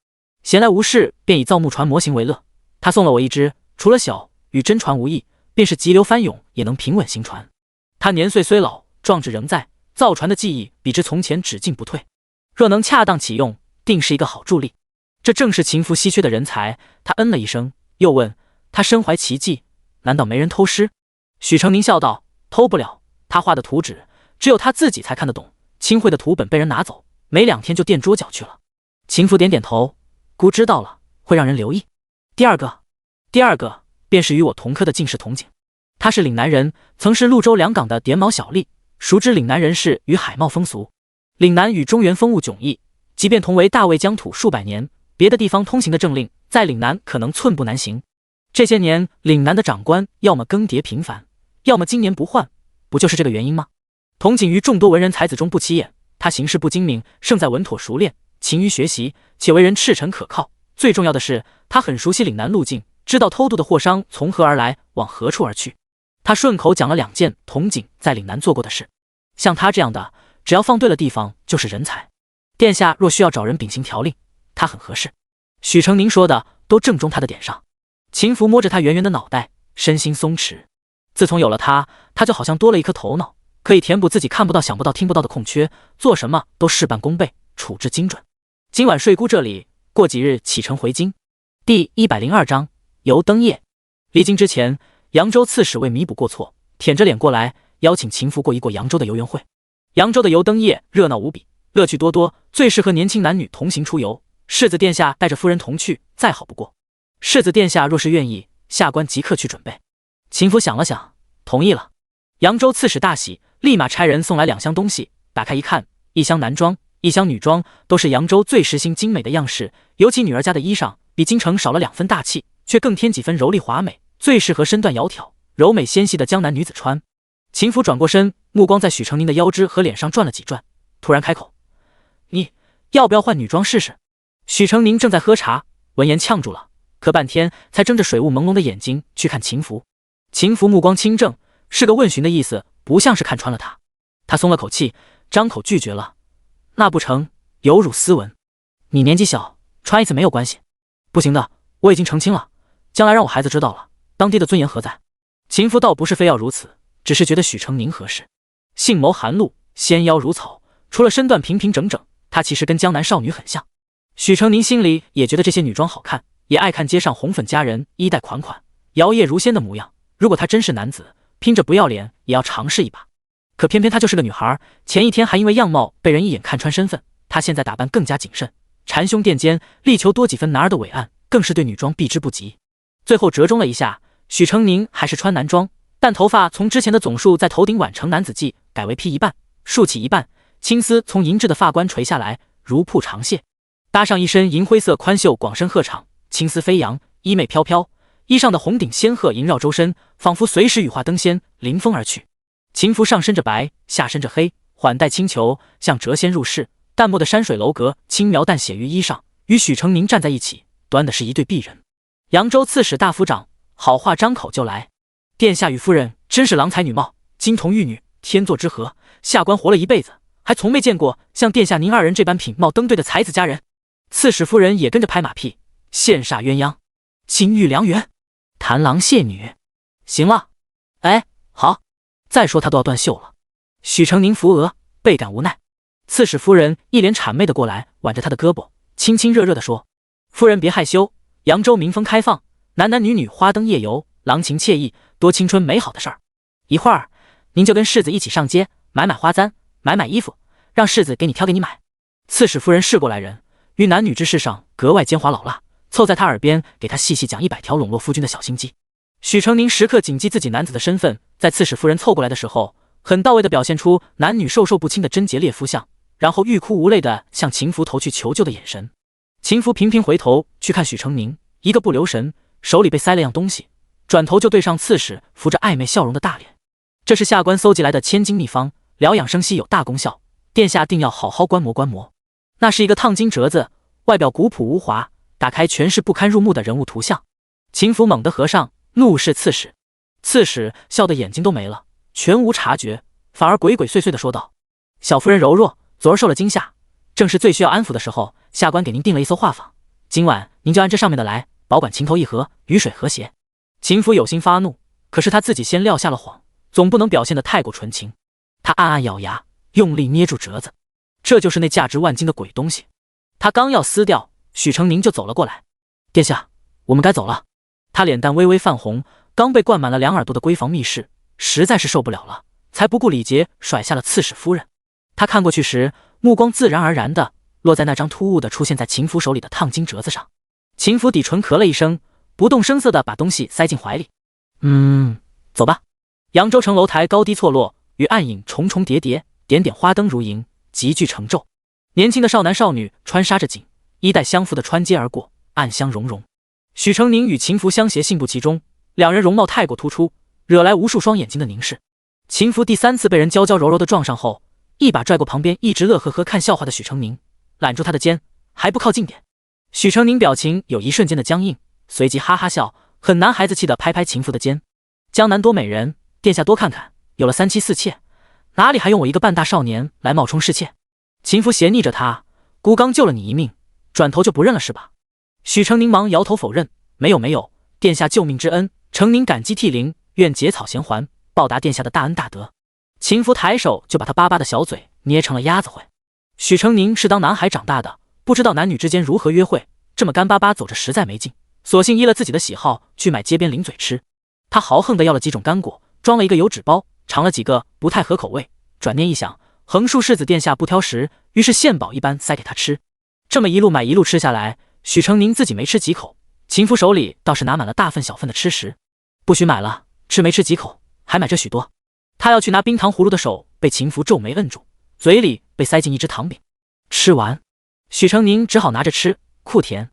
闲来无事便以造木船模型为乐。他送了我一只，除了小，与真船无异，便是急流翻涌也能平稳行船。他年岁虽老，壮志仍在，造船的技艺比之从前只进不退，若能恰当启用，定是一个好助力。这正是秦福稀缺的人才。他嗯了一声，又问：他身怀奇技，难道没人偷师？许成宁笑道：偷不了，他画的图纸只有他自己才看得懂，亲绘的图本被人拿走，没2天就垫桌脚去了。秦福点点头，姑知道了，会让人留意。第二个便是与我同科的进士童景，他是岭南人，曾是潞州2港的点卯小吏，熟知岭南人士与海贸风俗。岭南与中原风物迥异，即便同为大魏疆土数百年，别的地方通行的政令，在岭南可能寸步难行。这些年岭南的长官要么更迭频繁，要么经年不换，不就是这个原因吗？童景于众多文人才子中不起眼，他行事不精明，胜在稳妥熟练，勤于学习，且为人赤诚可靠。最重要的是，他很熟悉岭南路径，知道偷渡的货商从何而来，往何处而去。他顺口讲了2件童景在岭南做过的事。像他这样的，只要放对了地方，就是人才。殿下若需要找人秉行条令，他很合适。许成宁说的都正中他的点上。秦福摸着他圆圆的脑袋，身心松弛。自从有了他，他就好像多了一颗头脑，可以填补自己看不到、想不到、听不到的空缺，做什么都事半功倍，处置精准。今晚睡姑这里，过几日启程回京。第102章游灯夜。离京之前，扬州刺史为弥补过错，舔着脸过来邀请秦福过一过扬州的游园会。扬州的游灯夜热闹无比，乐趣多多，最适合年轻男女同行出游。世子殿下带着夫人同去，再好不过。世子殿下若是愿意，下官即刻去准备。秦福想了想，同意了。扬州刺史大喜，立马差人送来2箱东西，打开一看，1箱男装，1箱女装，都是扬州最时兴精美的样式。尤其女儿家的衣裳，比京城少了2分大气，却更添几分柔丽华美，最适合身段窈窕、柔美纤细的江南女子穿。秦福转过身，目光在许成宁的腰肢和脸上转了几转，突然开口：“你要不要换女装试试？”许成宁正在喝茶，闻言呛住了，可半天才睁着水雾朦胧的眼睛去看秦福。秦福目光清正，是个问询的意思，不像是看穿了他。他松了口气，张口拒绝了：“那不成，有辱斯文。你年纪小，穿一次没有关系。不行的，我已经成亲了，将来让我孩子知道了，当爹的尊严何在？”秦福倒不是非要如此，只是觉得许成宁合适。杏眸含露，纤腰如草，除了身段平平整整，她其实跟江南少女很像。许成宁心里也觉得这些女装好看，也爱看街上红粉佳人衣带款款、摇曳如仙的模样。如果他真是男子，拼着不要脸也要尝试一把。可偏偏她就是个女孩，前一天还因为样貌被人一眼看穿身份，她现在打扮更加谨慎，缠胸垫肩，力求多几分男儿的伟岸，更是对女装避之不及。最后折中了一下，许成宁还是穿男装，但头发从之前的总束在头顶挽成男子髻，改为披一半，竖起一半，青丝从银质的发冠垂下来，如瀑长泻，搭上一身银灰色宽袖广身鹤氅，青丝飞扬，衣袂飘飘，衣上的红顶仙鹤萦绕周身，仿佛随时羽化登仙，凌风而去。秦服上身着白，下身着黑，缓带轻裘，像谪仙入室。淡漠的山水楼阁轻描淡写于衣上，与许成宁站在一起，端的是一对璧人。扬州刺史大府长好话张口就来：“殿下与夫人真是郎才女貌，金童玉女，天作之合。下官活了一辈子，还从没见过像殿下您2人这般品貌登对的才子佳人。”刺史夫人也跟着拍马屁：“羡煞鸳鸯，金玉良缘，谈郎谢女。”行了，哎，好，再说他都要断袖了。许成宁扶额，倍感无奈。刺史夫人一脸谄媚的过来，挽着他的胳膊，亲亲热热的说：“夫人别害羞，扬州民风开放，男男女女花灯夜游，郎情惬意，多青春美好的事儿。一会儿您就跟世子一起上街，买花簪，买衣服，让世子给你挑给你买。”刺史夫人是过来人，于男女之事上格外奸猾老辣，凑在他耳边给他细细讲100条笼络夫君的小心机。许成宁时刻谨记自己男子的身份，在刺史夫人凑过来的时候，很到位的表现出男女授受不亲的贞洁烈夫相，然后欲哭无泪的向秦福投去求救的眼神。秦福频频回头去看许成宁，一个不留神，手里被塞了样东西，转头就对上刺史扶着暧昧笑容的大脸。这是下官搜集来的千金秘方，疗养生息有大功效，殿下定要好好观摩观摩。那是一个烫金折子，外表古朴无华，打开全是不堪入目的人物图像。秦福猛地合上，怒视刺史。刺史笑得眼睛都没了，全无察觉，反而鬼鬼祟祟地说道：“小夫人柔弱，昨儿受了惊吓，正是最需要安抚的时候，下官给您订了一艘画舫，今晚您就按这上面的来，保管情投意合，雨水和谐。”秦福有心发怒，可是他自己先撂下了谎，总不能表现得太过纯情。他暗暗咬牙，用力捏住折子，这就是那价值万金的鬼东西。他刚要撕掉，许成宁就走了过来：“殿下，我们该走了。”他脸蛋微微泛红，刚被灌满了2耳朵的闺房密室，实在是受不了了，才不顾礼节甩下了刺史夫人。他看过去时，目光自然而然的落在那张突兀的出现在秦福手里的烫金折子上。秦福抵唇咳了一声，不动声色的把东西塞进怀里。走吧。扬州城楼台高低错落，与暗影重重叠叠，点点花灯如银，极具成骤。年轻的少男少女穿纱着锦，衣带相扶的穿街而过，暗香融融。许成宁与秦福相携信步其中，2人容貌太过突出，惹来无数双眼睛的凝视。秦福第3次被人娇娇柔柔的撞上后，一把拽过旁边一直乐呵呵看笑话的许成宁，揽住他的肩：“还不靠近点？”许成宁表情有一瞬间的僵硬，随即哈哈笑，很男孩子气的拍拍秦福的肩：“江南多美人，殿下多看看，有了3妻4妾，哪里还用我一个半大少年来冒充侍妾？”秦福斜睨着他：“孤刚救了你一命，转头就不认了是吧？”许成宁忙摇头否认：“没有没有，殿下救命之恩，成宁感激涕零，愿结草衔环，报答殿下的大恩大德。”秦福抬手就把他巴巴的小嘴捏成了鸭子会。许成宁是当男孩长大的，不知道男女之间如何约会，这么干巴巴走着实在没劲，索性依了自己的喜好去买街边零嘴吃。他豪横地要了几种干果，装了一个油纸包，尝了几个不太合口味，转念一想，横竖世子殿下不挑食，于是献宝一般塞给他吃。这么一路买一路吃下来，许成宁自己没吃几口，秦福手里倒是拿满了大份小份的吃食。不许买了，吃没吃几口，还买这许多。他要去拿冰糖葫芦的手被秦福皱眉摁住，嘴里被塞进一只糖饼。吃完，许成宁只好拿着吃，酷甜。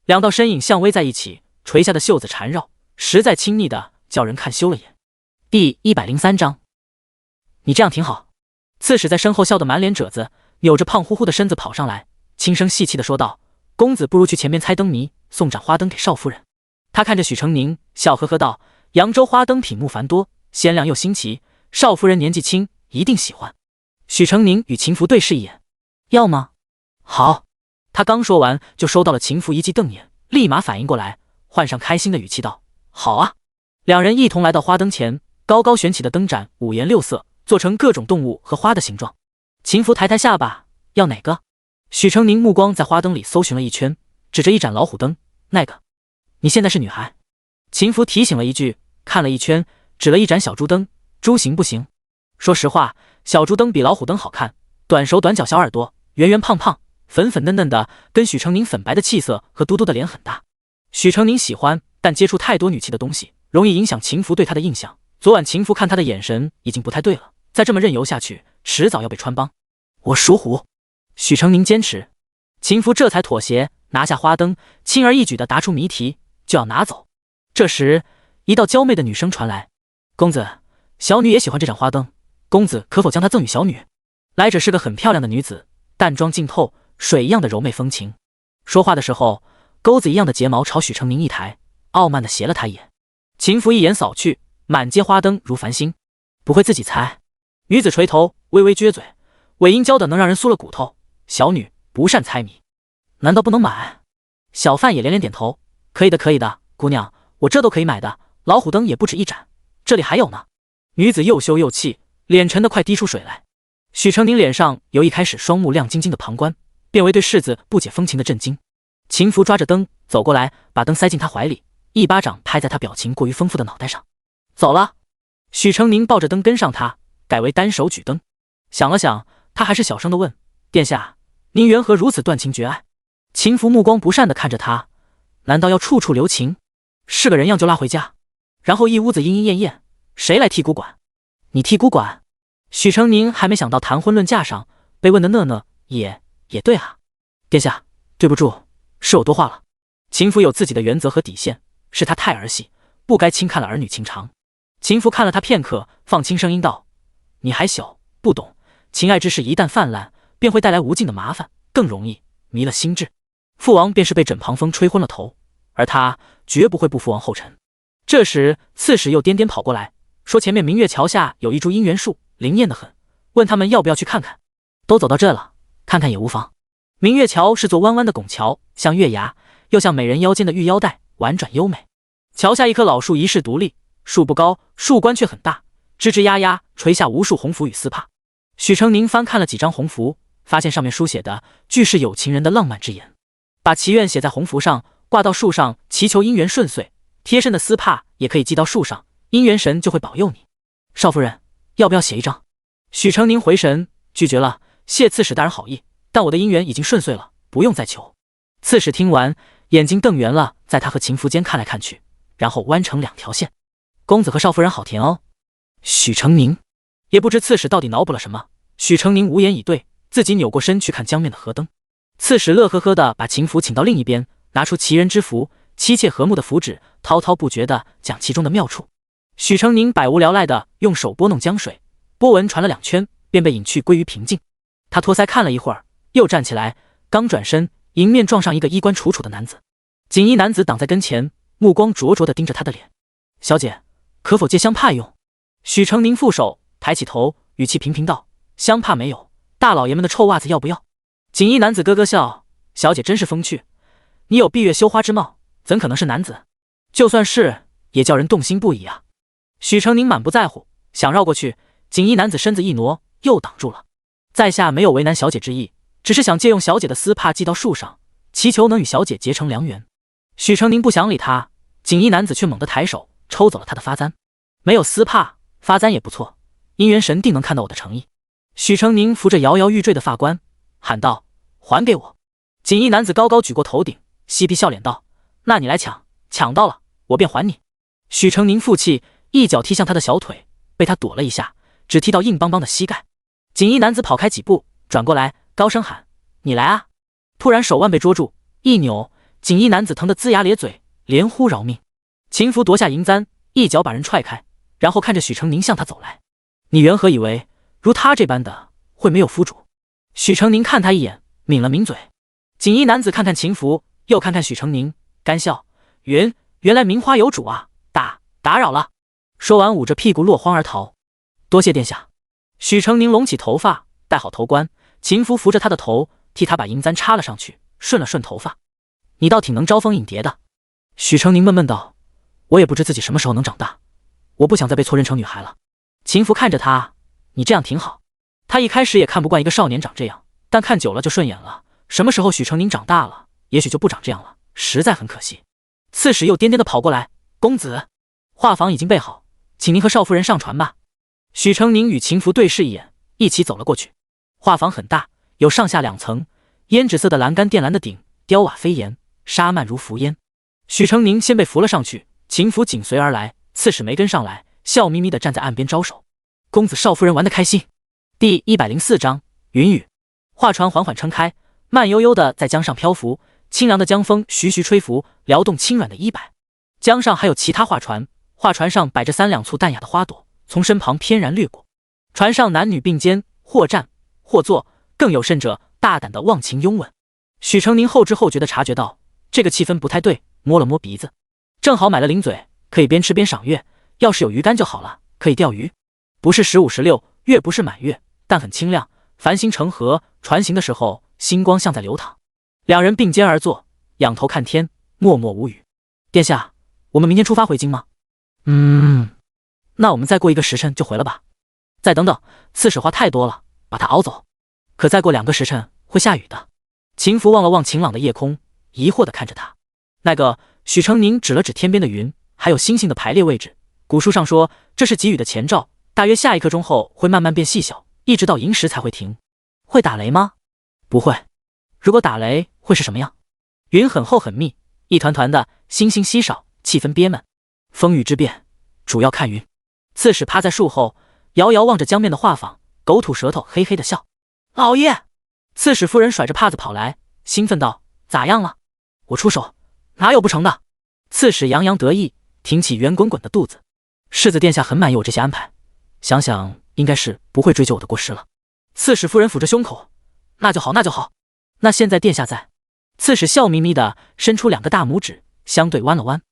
两道身影相偎在一起，垂下的袖子缠绕，实在亲昵的叫人看羞了眼。第103章，你这样挺好。刺史在身后笑得满脸褶子，扭着胖乎乎的身子跑上来，轻声细气的说道：“公子不如去前面猜灯谜，送盏花灯给少夫人。”他看着许成宁，笑呵呵道：“扬州花灯品目繁多，鲜亮又新奇，少夫人年纪轻，一定喜欢。”许成宁与秦福对视一眼：“要吗？”“好。”他刚说完，就收到了秦福一记瞪眼，立马反应过来，换上开心的语气道：“好啊！”两人一同来到花灯前，高高悬起的灯盏五颜六色，做成各种动物和花的形状。秦福抬抬下巴：“要哪个？”许成宁目光在花灯里搜寻了一圈，指着一盏老虎灯：“那个。”“你现在是女孩。”秦福提醒了一句，看了一圈，指了一盏小猪灯：“猪行不行？”说实话，小猪灯比老虎灯好看，短手短脚小耳朵，圆圆胖胖，粉粉嫩嫩的，跟许成宁粉白的气色和嘟嘟的脸很搭。许成宁喜欢，但接触太多女气的东西，容易影响秦福对他的印象。昨晚秦福看他的眼神已经不太对了，再这么任由下去，迟早要被穿帮。我属虎。许成宁坚持，秦福这才妥协，拿下花灯，轻而易举地答出谜题，就要拿走。这时，一道娇媚的女声传来：“公子，小女也喜欢这盏花灯，公子可否将它赠与小女？”来者是个很漂亮的女子，淡妆净透，水一样的柔媚风情。说话的时候，钩子一样的睫毛朝许成宁一抬，傲慢地斜了他一眼。秦福一眼扫去，满街花灯如繁星。不会自己猜？女子垂头，微微撅嘴，尾音娇的能让人酥了骨头。小女不善猜谜。难道不能买？小贩也连连点头，可以的，可以的，姑娘，我这都可以买的。老虎灯也不止一盏，这里还有呢。女子又羞又气，脸沉得快滴出水来。许成宁脸上由一开始双目亮晶晶的旁观，变为对世子不解风情的震惊。秦福抓着灯走过来，把灯塞进他怀里，一巴掌拍在他表情过于丰富的脑袋上。走了。许成宁抱着灯跟上他，改为单手举灯。想了想，他还是小声地问：“殿下，您缘何如此断情绝爱？”秦福目光不善地看着他，难道要处处留情？是个人样就拉回家，然后一屋子莺莺燕燕，谁来替孤管？你替孤管？许成宁还没想到谈婚论嫁上，被问的讷也对啊。殿下，对不住，是我多话了。秦福有自己的原则和底线，是他太儿戏，不该轻看了儿女情长。秦福看了他片刻，放轻声音道：“你还小，不懂，情爱之事一旦泛滥，便会带来无尽的麻烦，更容易迷了心智。父王便是被枕旁风吹昏了头，而他绝不会步父王后尘。”这时，刺史又颠颠跑过来，说前面明月桥下有一株姻缘树，灵验得很，问他们要不要去看看。都走到这了，看看也无妨。明月桥是座弯弯的拱桥，像月牙，又像美人腰间的玉腰带，婉转优美。桥下一棵老树遗世独立，树不高，树冠却很大，吱吱呀呀垂下无数红符与丝帕。许成宁翻看了几张红符，发现上面书写的俱是有情人的浪漫之言，把祈愿写在红符上，挂到树上，祈求姻缘顺遂。贴身的丝帕也可以系到树上，姻缘神就会保佑你。少夫人，要不要写一张？许成宁回神，拒绝了，谢刺史大人好意，但我的姻缘已经顺遂了，不用再求。刺史听完，眼睛瞪圆了，在他和秦福间看来看去，然后弯成两条线。公子和少夫人好甜哦。许成宁也不知刺史到底脑补了什么，许成宁无言以对，自己扭过身去看江面的河灯。刺史乐呵呵地把秦福请到另一边，拿出奇人之符，妻妾和睦的符纸，滔滔不绝地讲其中的妙处。许成宁百无聊赖地用手拨弄江水，波纹传了2圈，便被引去归于平静。他托腮看了一会儿，又站起来，刚转身，迎面撞上一个衣冠楚楚的男子。锦衣男子挡在跟前，目光灼灼地盯着他的脸。小姐，可否借香帕用？许成宁负手，抬起头，语气平平道：香帕没有，大老爷们的臭袜子要不要？锦衣男子咯咯笑，小姐真是风趣，你有闭月羞花之貌，怎可能是男子？就算是，也叫人动心不已啊！许成宁满不在乎，想绕过去，锦衣男子身子一挪，又挡住了。在下没有为难小姐之意，只是想借用小姐的丝帕系到树上，祈求能与小姐结成良缘。许成宁不想理他，锦衣男子却猛地抬手抽走了他的发簪。没有丝帕，发簪也不错，姻缘神定能看到我的诚意。许成宁扶着摇摇欲坠的发冠，喊道：“还给我！”锦衣男子高高举过头顶，嬉皮笑脸道：“那你来抢，抢到了，我便还你。”许成宁负气，一脚踢向他的小腿，被他躲了一下，只踢到硬邦邦的膝盖。锦衣男子跑开几步，转过来，高声喊：“你来啊！”突然手腕被捉住，一扭，锦衣男子疼得龇牙咧嘴，连呼饶命。秦福夺下银簪，一脚把人踹开，然后看着许成宁向他走来：“你缘何以为如他这般的会没有夫主？”许成宁看他一眼，抿了抿嘴。锦衣男子看看秦福，又看看许成宁，干笑云：“原来名花有主啊，打扰了。”说完捂着屁股落荒而逃。多谢殿下。许成宁拢起头发，戴好头冠，秦福扶着他的头，替他把银簪插了上去，顺了顺头发。你倒挺能招蜂引蝶的。许成宁闷闷道：“我也不知自己什么时候能长大，我不想再被错认成女孩了。”秦福看着他：“你这样挺好。”他一开始也看不惯一个少年长这样，但看久了就顺眼了。什么时候许成宁长大了，也许就不长这样了，实在很可惜。刺史又颠颠地跑过来：“公子，画舫已经备好，请您和少夫人上船吧。”许成宁与秦福对视一眼，一起走了过去。画舫很大，有上下2层，胭脂色的栏杆靛蓝的顶，雕瓦飞檐，纱幔如浮烟。许成宁先被扶了上去，秦福紧随而来，刺史没跟上来，笑眯眯地站在岸边招手：“公子少夫人玩得开心。”第104章云雨。画船缓缓撑开，慢悠悠地在江上漂浮，清凉的江风徐徐吹拂，撩动轻软的衣摆。江上还有其他画船，画船上摆着3两簇淡雅的花朵，从身旁翩然掠过。船上男女并肩，或站或坐，更有甚者大胆地忘情拥吻。许成宁后知后觉地察觉到这个气氛不太对，摸了摸鼻子，正好买了零嘴，可以边吃边赏月。要是有鱼竿就好了，可以钓鱼。不是15、16月，不是满月，但很清亮。繁星成河，船行的时候，星光像在流淌。两人并肩而坐，仰头看天，默默无语。殿下，我们明天出发回京吗？那我们再过1个时辰就回了吧。再等等，刺史话太多了，把它熬走。可再过2个时辰会下雨的。秦福望了望晴朗的夜空，疑惑地看着他。那个，许成宁指了指天边的云，还有星星的排列位置。古书上说，这是给雨的前兆，大约下1刻钟后会慢慢变细小，一直到寅时才会停。会打雷吗？不会。如果打雷会是什么样？云很厚很密，一团团的，星星稀少，气氛憋闷。风雨之变，主要看云。刺史趴在树后，遥遥望着江面的画舫，狗吐舌头，嘿嘿的笑。老爷！刺史夫人甩着帕子跑来，兴奋道：“咋样了？我出手，哪有不成的？”刺史洋洋得意，挺起圆滚滚的肚子。世子殿下很满意我这些安排，想想应该是不会追究我的过失了。刺史夫人抚着胸口：“那就好，那就好。那现在殿下在？”刺史笑眯眯的伸出2个大拇指，相对弯了弯。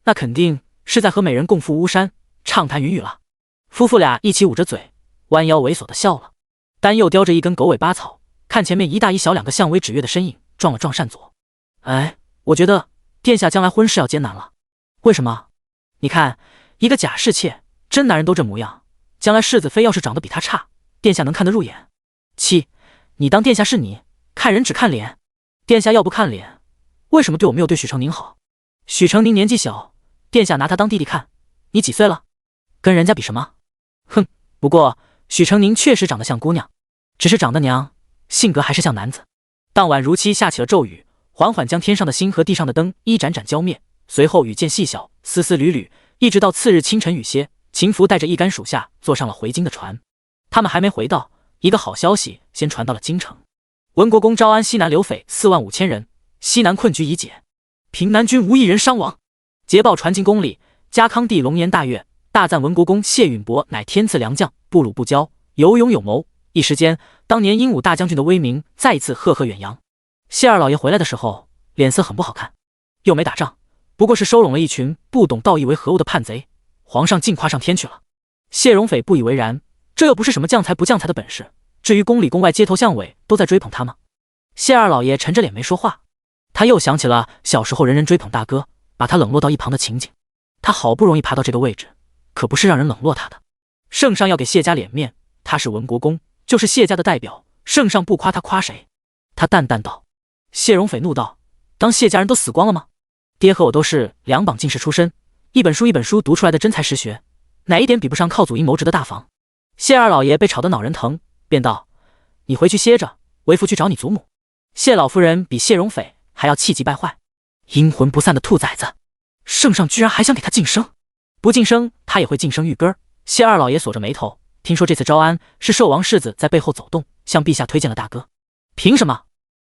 那肯定是在和美人共赴巫山，畅谈云雨了。夫妇俩一起捂着嘴，弯腰猥琐的笑了。丹又叼着一根狗尾巴草，看前面一大一小2个相微指月的身影，撞了撞扇左。哎，我觉得殿下将来婚事要艰难了。为什么？你看，一个假侍妾，真男人都这模样，将来世子妃要是长得比他差，殿下能看得入眼？七，你当殿下是你，看人只看脸。殿下要不看脸，为什么对我没有对许成宁好？许成宁年纪小，殿下拿他当弟弟看。你几岁了？跟人家比什么？哼，不过许成宁确实长得像姑娘，只是长得娘，性格还是像男子。当晚如期下起了骤雨，缓缓将天上的星和地上的灯一盏盏浇灭，随后雨渐细小，丝丝缕缕，一直到次日清晨雨歇，秦福带着一干属下坐上了回京的船。他们还没回到，一个好消息先传到了京城。文国公招安西南流匪45000人，西南困局已解，平南军无一人伤亡。捷报传进宫里，嘉康帝龙颜大悦，大赞文国公谢允伯乃天赐良将，不鲁不骄，有勇有谋。一时间，当年英武大将军的威名再一次赫赫远扬。谢二老爷回来的时候，脸色很不好看，又没打仗，不过是收拢了一群不懂道义为何物的叛贼，皇上竟夸上天去了。谢荣斐不以为然，这又不是什么将才不将才的本事，至于宫里宫外街头巷尾都在追捧他吗？谢二老爷沉着脸没说话。他又想起了小时候人人追捧大哥，把他冷落到一旁的情景。他好不容易爬到这个位置，可不是让人冷落他的。圣上要给谢家脸面，他是文国公，就是谢家的代表，圣上不夸他夸谁？他淡淡道。谢荣斐怒道：当谢家人都死光了吗？爹和我都是两榜进士出身，一本书一本书读出来的真才实学，哪一点比不上靠祖荫谋职的大房？谢二老爷被吵得脑仁疼，便道：你回去歇着，为父去找你祖母。谢老夫人比谢荣斐还要气急败坏，阴魂不散的兔崽子，圣上居然还想给他晋升，不晋升他也会晋升玉根。谢二老爷锁着眉头，听说这次招安是寿王世子在背后走动，向陛下推荐了大哥。凭什么？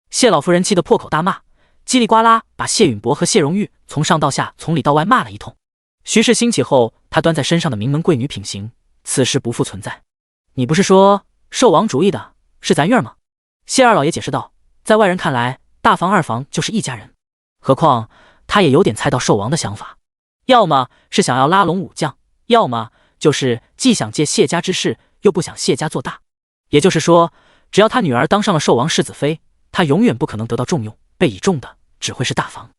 谢老夫人气得破口大骂，叽里呱啦把谢允伯和谢荣玉从上到下从里到外骂了一通。徐氏兴起后，他端在身上的名门贵女品行，此事不复存在。你不是说寿王主意的是咱月儿吗？谢二老爷解释道，在外人看来，大房二房就是一家人，何况他也有点猜到寿王的想法，要么是想要拉拢武将，要么就是既想借谢家之势，又不想谢家做大。也就是说，只要他女儿当上了寿王世子妃，他永远不可能得到重用，被倚重的只会是大房。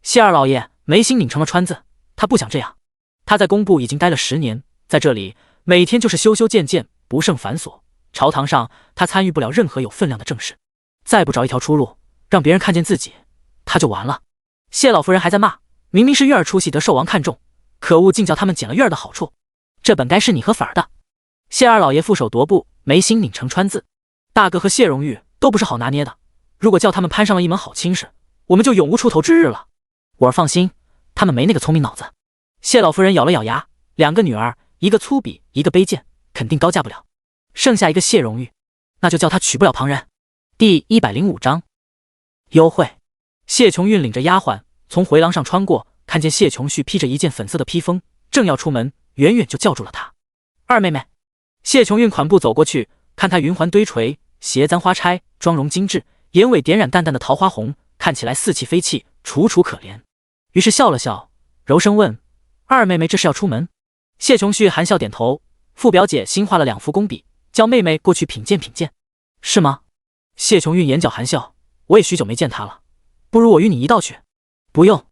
谢二老爷眉心拧成了川字，他不想这样。他在工部已经待了10年，在这里每天就是修修建建，不胜繁琐。朝堂上他参与不了任何有分量的政事，再不找一条出路，让别人看见自己，他就完了。谢老夫人还在骂，明明是月儿出息得寿王看重，可恶竟叫他们捡了月儿的好处，这本该是你和粉儿的。谢二老爷负手踱步，眉心拧成川字，大哥和谢荣玉都不是好拿捏的，如果叫他们攀上了一门好亲事，我们就永无出头之日了。我儿放心，他们没那个聪明脑子。谢老夫人咬了咬牙，2个女儿，一个粗鄙，一个卑贱，肯定高嫁不了。剩下一个谢荣玉，那就叫他娶不了旁人。第105章幽会。谢琼韵领着丫鬟从回廊上穿过，看见谢琼旭披着一件粉色的披风，正要出门，远远就叫住了他。二妹妹。谢琼韵款步走过去，看她云环堆垂，斜簪花钗，妆容精致，眼尾点染淡淡的桃花红，看起来似气非气，楚楚可怜。于是笑了笑，柔声问：二妹妹这是要出门？谢琼旭含笑点头，傅表姐新画了2幅工笔，叫妹妹过去品鉴品鉴。是吗？谢琼韵眼角含笑，我也许久没见她了，不如我与你一道去。不用。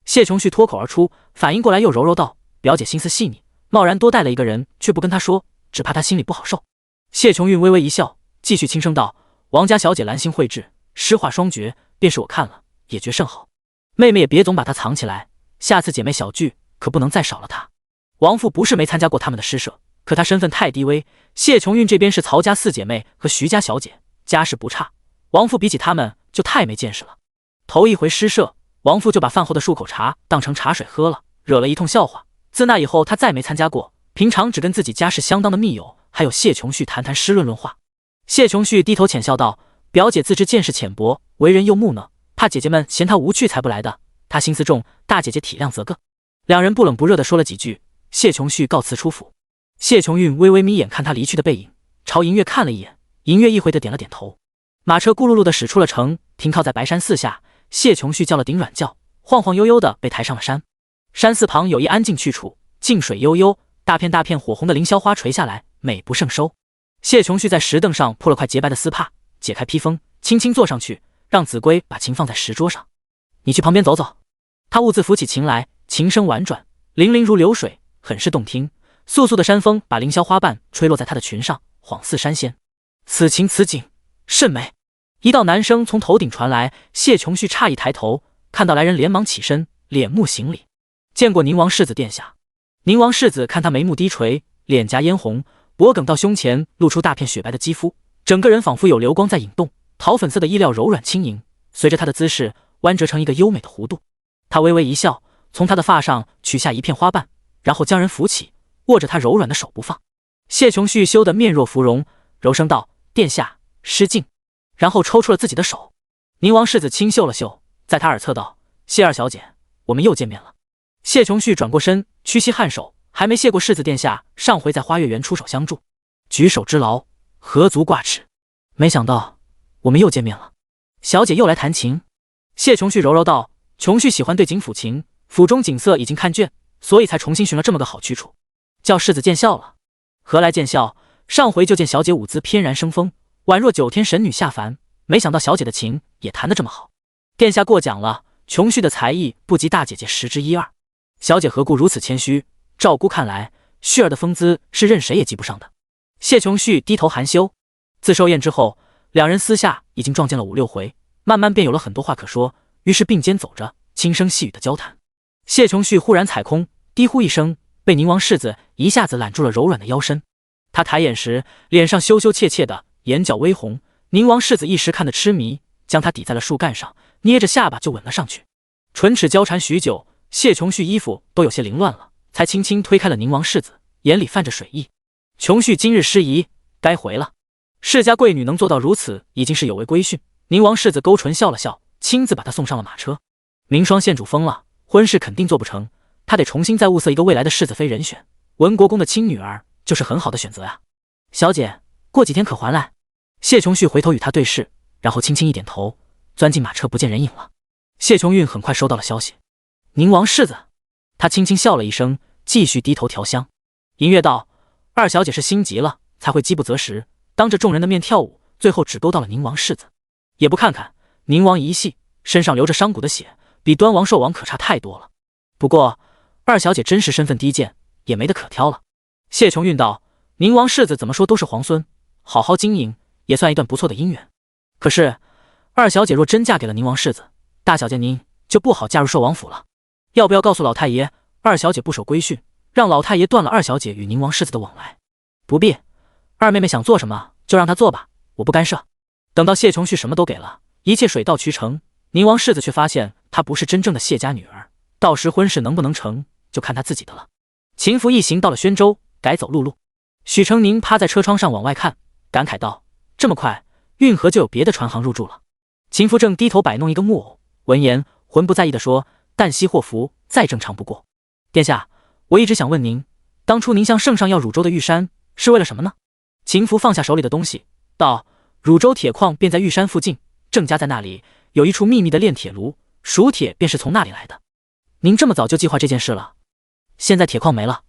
谢琼旭脱口而出，反应过来又柔柔道：表姐心思细腻，贸然多带了一个人，却不跟她说，只怕她心里不好受。谢琼韵微微一笑，继续轻声道：王家小姐兰心蕙质，诗画双绝，便是我看了也觉甚好。妹妹也别总把她藏起来，下次姐妹小聚可不能再少了她。王父不是没参加过他们的诗社，可他身份太低微，谢琼韵这边是曹家4姐妹和徐家小姐，家世不差，王父比起他们就太没见识了。头一回诗社，王父就把饭后的漱口茶当成茶水喝了，惹了一通笑话。自那以后他再没参加过，平常只跟自己家世相当的密友还有谢琼旭谈谈诗论论话。谢琼旭低头浅笑道：表姐自知见识浅薄，为人又木讷，怕姐姐们嫌她无趣才不来的，她心思重，大姐姐体谅则个。2人不冷不热地说了几句，谢琼旭告辞出府。谢琼韵微微眯眼看他离去的背影，朝银月看了一眼，银月意会地点了点头。马车咕噜噜地驶出了城，停靠在白山寺下。谢琼旭叫了顶软轿，晃晃悠悠地被抬上了山。山寺旁有一安静去处，静水悠悠，大片大片火红的凌霄花垂下来，美不胜收。谢琼旭在石凳上铺了块洁白的丝帕，解开披风，轻轻坐上去，让子规把琴放在石桌上。你去旁边走走。他兀自扶起琴来，琴声婉转，粼粼如流水，很是动听。簌簌的山风把凌霄花瓣吹落在他的裙上，恍似山仙。此情此景甚美。一道男声从头顶传来，谢琼旭诧异抬头，看到来人连忙起身，脸目行礼。见过宁王世子殿下。宁王世子看他眉目低垂，脸颊嫣红，脖梗到胸前露出大片雪白的肌肤，整个人仿佛有流光在引动，桃粉色的衣料柔软轻盈，随着他的姿势弯折成一个优美的弧度。他微微一笑，从他的发上取下一片花瓣，然后将人扶起，握着他柔软的手不放。谢琼旭羞得面若芙蓉，柔声道：殿下失敬。然后抽出了自己的手。宁王世子轻嗅了嗅，在他耳侧道：谢二小姐，我们又见面了。谢琼旭转过身，屈膝颔首，还没谢过世子殿下上回在花月园出手相助，举手之劳何足挂齿。没想到我们又见面了，小姐又来弹琴。谢琼旭柔柔道：琼旭喜欢对景抚琴，府中景色已经看倦，所以才重新寻了这么个好去处，叫世子见笑了。何来见笑？上回就见小姐舞姿翩然生风，宛若9天神女下凡，没想到小姐的琴也弹得这么好。殿下过奖了，琼婿的才艺不及大姐姐10之1、2。小姐何故如此谦虚？赵姑看来，旭儿的风姿是任谁也及不上的。谢琼旭低头含羞。自寿宴之后，两人私下已经撞见了5、6回，慢慢便有了很多话可说，于是并肩走着，轻声细语的交谈。谢琼旭忽然踩空，低呼一声，被宁王世子一下子揽住了柔软的腰身。他抬眼时，脸上羞羞怯怯的，眼角微红。宁王世子一时看得痴迷，将他抵在了树干上，捏着下巴就吻了上去。唇齿交缠许久，谢琼旭衣服都有些凌乱了，才轻轻推开了宁王世子，眼里泛着水意。琼旭今日失仪，该回了。世家贵女能做到如此，已经是有违规训。宁王世子勾唇笑了笑，亲自把她送上了马车。明霜县主疯了，婚事肯定做不成，他得重新再物色一个未来的世子妃人选。文国公的亲女儿就是很好的选择呀。小姐，过几天可还来？谢琼旭回头与她对视，然后轻轻一点头，钻进马车不见人影了。谢琼韵很快收到了消息，宁王世子。他轻轻笑了一声，继续低头调香。银月道：“二小姐是心急了，才会饥不择食，当着众人的面跳舞，最后只勾到了宁王世子。也不看看宁王一系身上流着商贾的血，比端王、寿王可差太多了。不过二小姐真是身份低贱，也没得可挑了。”谢琼韵道：“宁王世子怎么说都是皇孙，好好经营也算一段不错的姻缘。可是二小姐若真嫁给了宁王世子，大小姐您就不好嫁入寿王府了。要不要告诉老太爷，二小姐不守规训，让老太爷断了二小姐与宁王世子的往来？”“不必，二妹妹想做什么就让她做吧，我不干涉。”等到谢琼旭什么都给了，一切水到渠成，宁王世子却发现她不是真正的谢家女儿，到时婚事能不能成，就看她自己的了。秦福一行到了宣州，改走陆路。许成宁趴在车窗上往外看，感慨道：“这么快，运河就有别的船行入驻了。”秦福正低头摆弄一个木偶，闻言浑不在意地说：“旦夕祸福，再正常不过。殿下，我一直想问您，当初您向圣上要汝州的玉山是为了什么呢？”秦福放下手里的东西，道：“汝州铁矿便在玉山附近，郑家在那里有一处秘密的炼铁炉，蜀铁便是从那里来的。您这么早就计划这件事了，现在铁矿没了，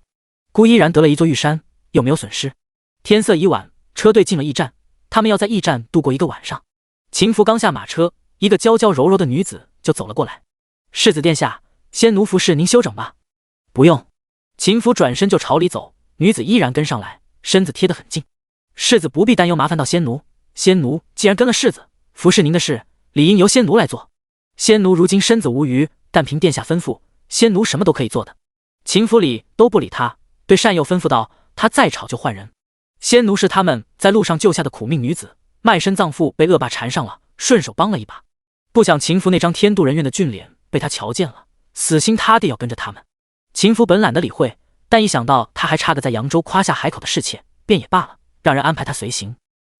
孤依然得了一座玉山，有没有损失？”天色已晚，车队进了驿站，他们要在驿站度过一个晚上。秦福刚下马车，一个娇娇柔柔的女子就走了过来：“世子殿下，先奴服侍您休整吧。”“不用。”秦福转身就朝里走，女子依然跟上来，身子贴得很近。“世子不必担忧麻烦到仙奴，仙奴既然跟了世子，服侍您的事理应由仙奴来做。仙奴如今身子无余，但凭殿下吩咐，仙奴什么都可以做的。”秦福理都不理他，对善佑吩咐道：“他再吵就换人。仙奴是他们在路上救下的苦命女子，卖身葬父被恶霸缠上了，顺手帮了一把。不想秦福那张天妒人怨的俊脸被他瞧见了，死心塌地要跟着他们。秦福本懒得理会，但一想到他还差个在扬州夸下海口的侍妾，便也罢了，让人安排他随行。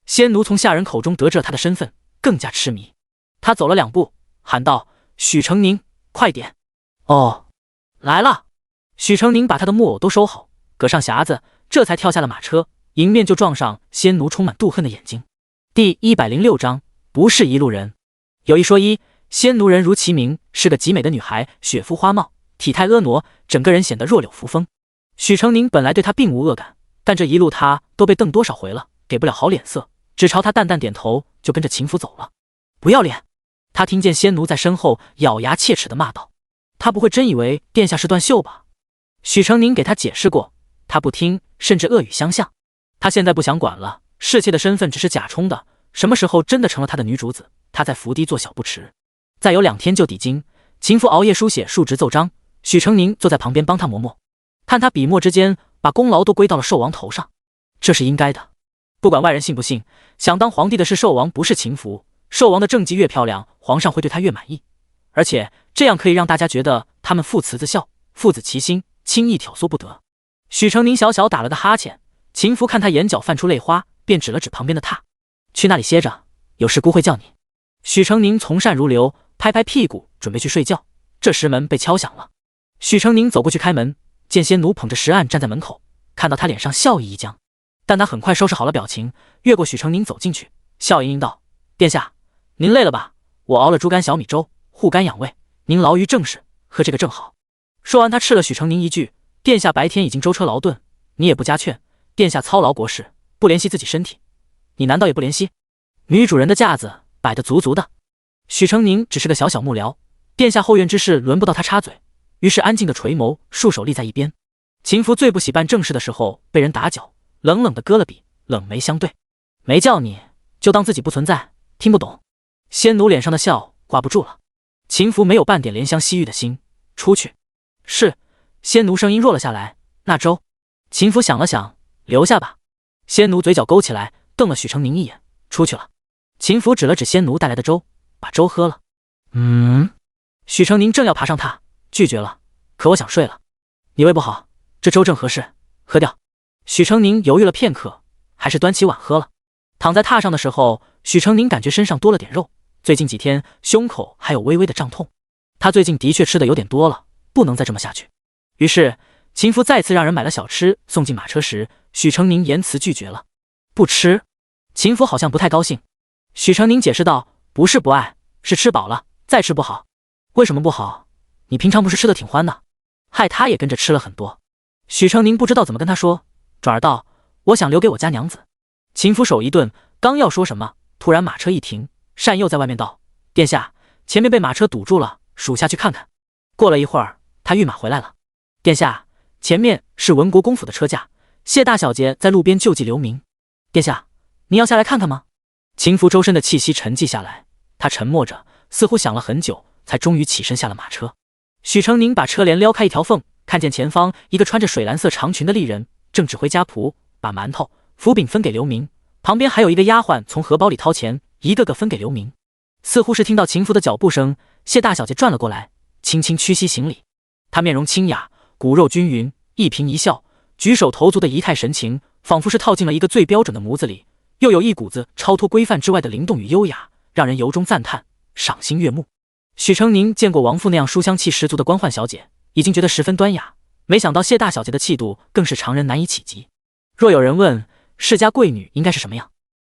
仙奴从下人口中得知了他的身份，更加痴迷。他走了2步，喊道：“许成宁，快点！”“哦，来了。”许成宁把他的木偶都收好，搁上匣子，这才跳下了马车，迎面就撞上仙奴充满妒恨的眼睛。第106章，不是一路人。有一说一，仙奴人如其名，是个极美的女孩，雪肤花貌，体态婀娜，整个人显得弱柳扶风。许成宁本来对她并无恶感，但这一路他都被瞪多少回了，给不了好脸色，只朝他淡淡点头，就跟着秦福走了。“不要脸！”他听见仙奴在身后咬牙切齿地骂道：“他不会真以为殿下是段秀吧？”许成宁给他解释过，他不听，甚至恶语相向。他现在不想管了，侍妾的身份只是假充的，什么时候真的成了他的女主子，他再伏低做小不迟。再有2天就抵京，秦福熬夜书写述职奏章，许成宁坐在旁边帮他磨墨，看他笔墨之间把功劳都归到了寿王头上，这是应该的。不管外人信不信，想当皇帝的是寿王，不是秦福。寿王的政绩越漂亮，皇上会对他越满意，而且这样可以让大家觉得他们父慈子孝，父子齐心，轻易挑唆不得。许成宁小小打了个哈欠，秦福看他眼角泛出泪花，便指了指旁边的榻：“去那里歇着，有事姑会叫你。”许成宁从善如流，拍拍屁股准备去睡觉，这时门被敲响了。许成宁走过去开门，见仙奴捧着石案站在门口，看到他脸上笑意一僵，但他很快收拾好了表情，越过许成宁走进去，笑盈盈道：“殿下，您累了吧？我熬了猪肝小米粥，护肝养胃，您劳于政事，喝这个正好。”说完他斥了许成宁一句：“殿下白天已经舟车劳顿，你也不加劝，殿下操劳国事，不怜惜自己身体，你难道也不怜惜？”女主人的架子摆得足足的。许成宁只是个小小幕僚，殿下后院之事轮不到他插嘴，于是安静的垂眸，束手立在一边。秦福最不喜办正事的时候被人打搅，冷冷的搁了笔，冷眉相对。没叫你，就当自己不存在，听不懂。仙奴脸上的笑挂不住了。秦福没有半点怜香惜玉的心，出去。是。仙奴声音弱了下来。那粥？秦福想了想，留下吧。仙奴嘴角勾起来，瞪了许成宁一眼，出去了。秦福指了指仙奴带来的粥，把粥喝了。许成宁正要爬上榻，拒绝了。可我想睡了。你胃不好，这粥正合适，喝掉。许成宁犹豫了片刻，还是端起碗喝了。躺在榻上的时候，许成宁感觉身上多了点肉，最近几天胸口还有微微的胀痛。他最近的确吃的有点多了，不能再这么下去。于是秦福再次让人买了小吃送进马车时，许成宁言辞拒绝了。不吃。秦福好像不太高兴。许成宁解释道，不是不爱，是吃饱了，再吃不好。为什么不好？你平常不是吃的挺欢的，害他也跟着吃了很多。许成宁不知道怎么跟他说，转而道，我想留给我家娘子。秦福手一顿，刚要说什么，突然马车一停，单佑在外面道，殿下，前面被马车堵住了，属下去看看。过了一会儿，他御马回来了。殿下，前面是文国公府的车驾，谢大小姐在路边救济流民。殿下，您要下来看看吗？秦福周身的气息沉寂下来，他沉默着，似乎想了很久，才终于起身下了马车。许成宁把车帘撩开一条缝，看见前方一个穿着水蓝色长裙的丽人正指挥家仆把馒头、fru饼分给流民，旁边还有一个丫鬟从荷包里掏钱，一个个分给流民。似乎是听到秦福的脚步声，谢大小姐转了过来，轻轻屈膝行礼。她面容清雅，骨肉均匀，一颦一笑，举手投足的仪态神情，仿佛是套进了一个最标准的模子里，又有一股子超脱规范之外的灵动与优雅，让人由衷赞叹，赏心悦目。许成宁见过王父那样书香气十足的官宦小姐，已经觉得十分端雅，没想到谢大小姐的气度更是常人难以企及。若有人问世家贵女应该是什么样，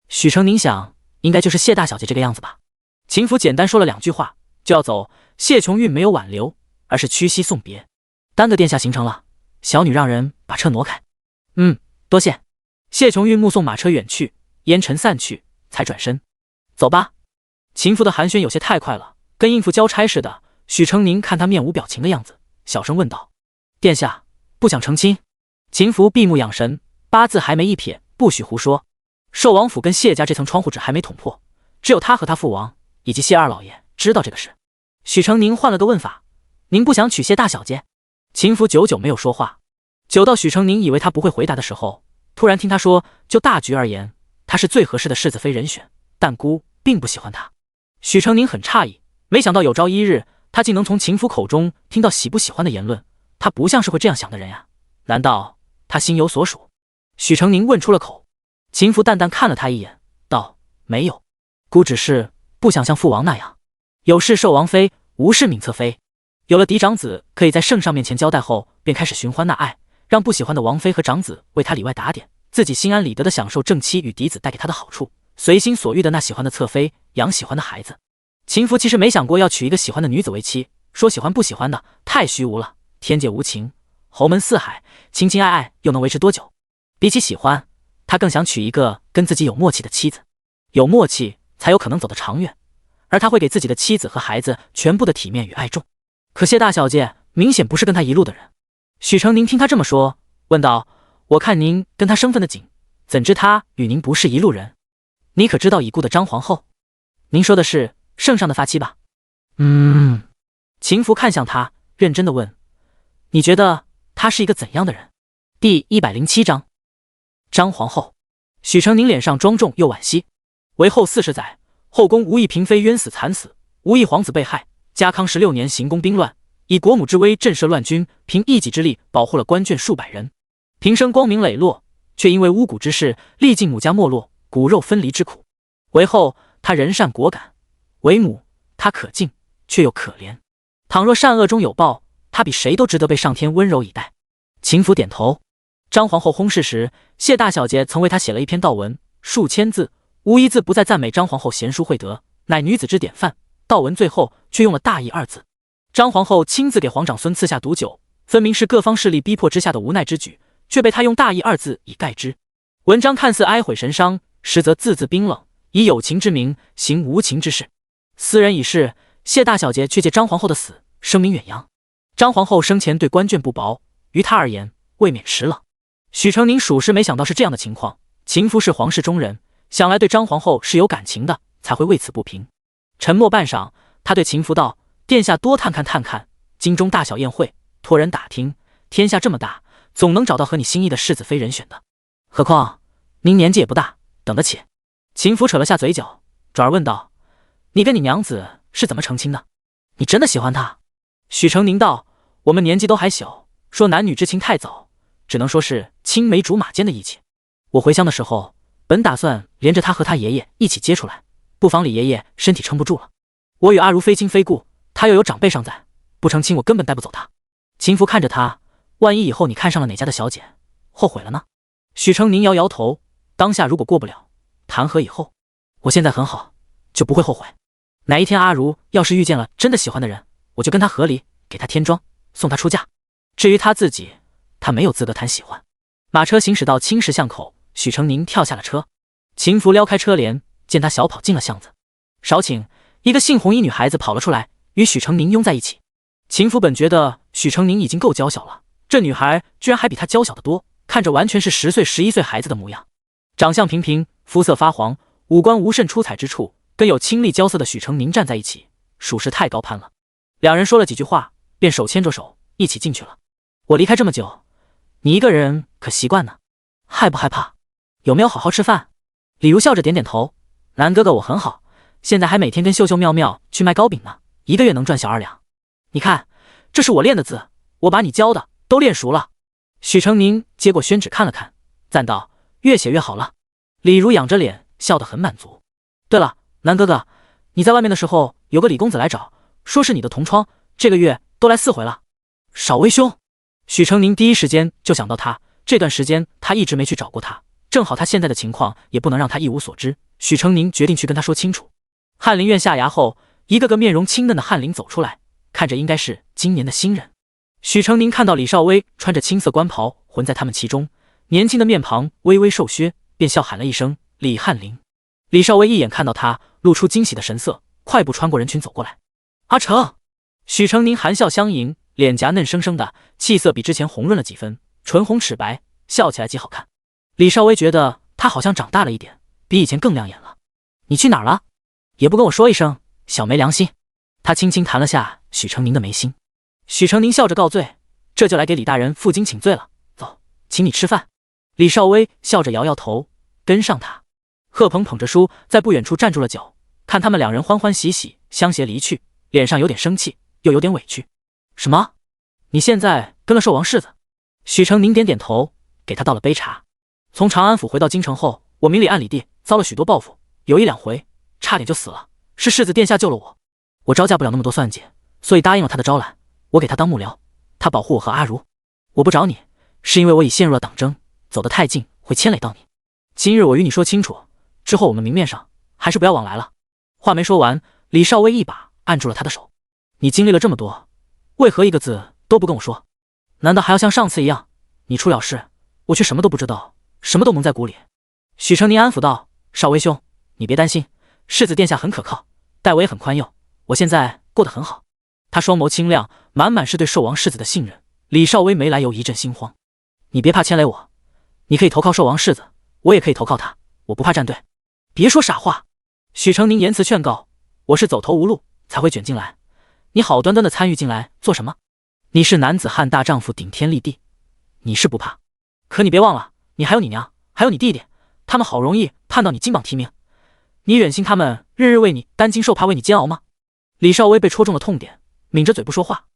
许成宁想，应该就是谢大小姐这个样子吧。秦福简单说了2句话就要走，谢琼玉没有挽留，而是屈膝送别。耽搁殿下行程了，小女让人把车挪开。多谢。谢琼玉目送马车远去，烟尘散去，才转身。走吧。秦福的寒暄有些太快了，跟应付交差似的。许成宁看他面无表情的样子，小声问道，殿下不想成亲？秦福闭目养神，8字还没一撇，不许胡说。寿王府跟谢家这层窗户纸还没捅破，只有他和他父王以及谢二老爷知道这个事。许成宁换了个问法，您不想娶谢大小姐？秦福久久没有说话，久到许成宁以为他不会回答的时候，突然听他说，就大局而言，他是最合适的世子妃人选，但姑并不喜欢他。许成宁很诧异，没想到有朝一日他竟能从秦福口中听到喜不喜欢的言论，他不像是会这样想的人呀，难道他心有所属？许成宁问出了口。秦福淡淡看了他一眼，道，没有，姑只是不想像父王那样，有事寿王妃，无事敏侧妃。有了嫡长子可以在圣上面前交代后，便开始寻欢纳爱，让不喜欢的王妃和长子为他里外打点，自己心安理得地享受正妻与嫡子带给他的好处，随心所欲的纳喜欢的侧妃，养喜欢的孩子。秦福其实没想过要娶一个喜欢的女子为妻，说喜欢不喜欢的太虚无了，天界无情，侯门四海，情情爱爱又能维持多久？比起喜欢，他更想娶一个跟自己有默契的妻子，有默契才有可能走得长远，而他会给自己的妻子和孩子全部的体面与爱重。可谢大小姐明显不是跟他一路的人。许成宁听他这么说，问道，我看您跟他生分的紧，怎知他与您不是一路人？你可知道已故的张皇后？您说的是圣上的发妻吧？秦福看向他，认真的问，你觉得他是一个怎样的人？第107章，张皇后。许成宁脸上庄重又惋惜。为后40载，后宫无一嫔妃冤死惨死，无一皇子被害。嘉康16年行宫兵乱，以国母之威震慑乱军，凭一己之力保护了官眷数百人，平生光明磊落，却因为巫蛊之事，历尽母家没落、骨肉分离之苦。为后，他仁善果敢；为母，他可敬却又可怜。倘若善恶中有报，他比谁都值得被上天温柔以待。秦福点头。张皇后薨逝时，谢大小姐曾为她写了一篇悼文，数千字，无一字不在赞美张皇后贤淑慧德，乃女子之典范。悼文最后却用了大义2字。张皇后亲自给皇长孙赐下毒酒，分明是各方势力逼迫之下的无奈之举，却被他用大义2字以盖之。文章看似哀悔神伤，实则字字冰冷，以有情之名行无情之事。斯人已逝，谢大小姐却借张皇后的死声名远扬。张皇后生前对官眷不薄，于她而言未免迟了。许成宁属实没想到是这样的情况。秦夫是皇室中人，想来对张皇后是有感情的，才会为此不平。沉默半晌，他对秦夫道：“殿下多探看探看，京中大小宴会，托人打听，天下这么大，总能找到合你心意的世子妃人选的。何况您年纪也不大，等得起。”秦夫扯了下嘴角，转而问道：“你跟你娘子是怎么成亲的？你真的喜欢她？”许成宁道：“我们年纪都还小，说男女之情太早，只能说是青梅竹马间的义气。我回乡的时候，本打算连着他和他爷爷一起接出来，不妨李爷爷身体撑不住了。我与阿如非亲非故，他又有长辈尚在，不成亲我根本带不走他。”秦福看着他，万一以后你看上了哪家的小姐，后悔了呢？许成宁摇摇头，当下如果过不了，谈何以后？我现在很好，就不会后悔。哪一天阿如要是遇见了真的喜欢的人，我就跟他和离，给他添妆，送他出嫁。至于他自己，他没有资格谈喜欢。马车行驶到青石巷口，许成宁跳下了车。秦福撩开车帘，见他小跑进了巷子。少顷，一个姓红衣女孩子跑了出来，与许成宁拥在一起。秦福本觉得许成宁已经够娇小了，这女孩居然还比他娇小得多，看着完全是10岁11岁孩子的模样。长相平平，肤色发黄，五官无甚出彩之处，跟有清丽娇色的许成宁站在一起，属实太高攀了。两人说了几句话，便手牵着手一起进去了。我离开这么久，你一个人可习惯呢？害不害怕？有没有好好吃饭？李如笑着点点头。南哥哥我很好，现在还每天跟秀秀妙妙去卖糕饼呢，1个月能赚小2两。你看，这是我练的字，我把你教的都练熟了。许成宁接过宣纸看了看，赞道：“越写越好了。”李如仰着脸笑得很满足。对了，南哥哥，你在外面的时候，有个李公子来找，说是你的同窗，这个月都来4回了。少威兄，许成宁第一时间就想到他，这段时间他一直没去找过他，正好他现在的情况也不能让他一无所知。许成宁决定去跟他说清楚。翰林院下衙后，一个个面容清嫩的翰林走出来，看着应该是今年的新人。许成宁看到李少威穿着青色官袍混在他们其中，年轻的面庞微微瘦削，便笑喊了一声：“李翰林。”李少威一眼看到他，露出惊喜的神色，快步穿过人群走过来。阿成。许成宁含笑相迎，脸颊嫩生生的，气色比之前红润了几分，唇红齿白，笑起来极好看。李少威觉得他好像长大了一点，比以前更亮眼了。你去哪儿了？也不跟我说一声，小没良心。他轻轻弹了下许成宁的眉心。许成宁笑着告罪：“这就来给李大人负荆请罪了。走，请你吃饭。”李少威笑着摇摇头，跟上他。贺鹏捧着书在不远处站住了脚，看他们两人欢欢喜喜相携离去，脸上有点生气，又有点委屈。什么？你现在跟了寿王世子？许成宁点点头，给他倒了杯茶。从长安府回到京城后，我明里暗里地遭了许多报复，有1、2回差点就死了，是世子殿下救了我。我招架不了那么多算计，所以答应了他的招揽，我给他当幕僚，他保护我和阿如。我不找你，是因为我已陷入了党争，走得太近会牵累到你。今日我与你说清楚，之后我们明面上还是不要往来了。话没说完，李少威一把按住了他的手。你经历了这么多，为何一个字都不跟我说？难道还要像上次一样，你出了事，我却什么都不知道，什么都蒙在鼓里？许成宁安抚道：“少威兄，你别担心，世子殿下很可靠，待我也很宽宥，我现在过得很好。”他双眸清亮，满满是对寿王世子的信任。李少威没来由一阵心慌。你别怕牵累我，你可以投靠寿王世子，我也可以投靠他，我不怕站队。别说傻话。许成宁言辞劝告：“我是走投无路才会卷进来，你好端端的参与进来做什么？你是男子汉大丈夫，顶天立地，你是不怕。可你别忘了，你还有你娘，还有你弟弟，他们好容易盼到你金榜题名，你忍心他们日日为你担惊受怕，为你煎熬吗？”李少威被戳中了痛点，抿着嘴不说话。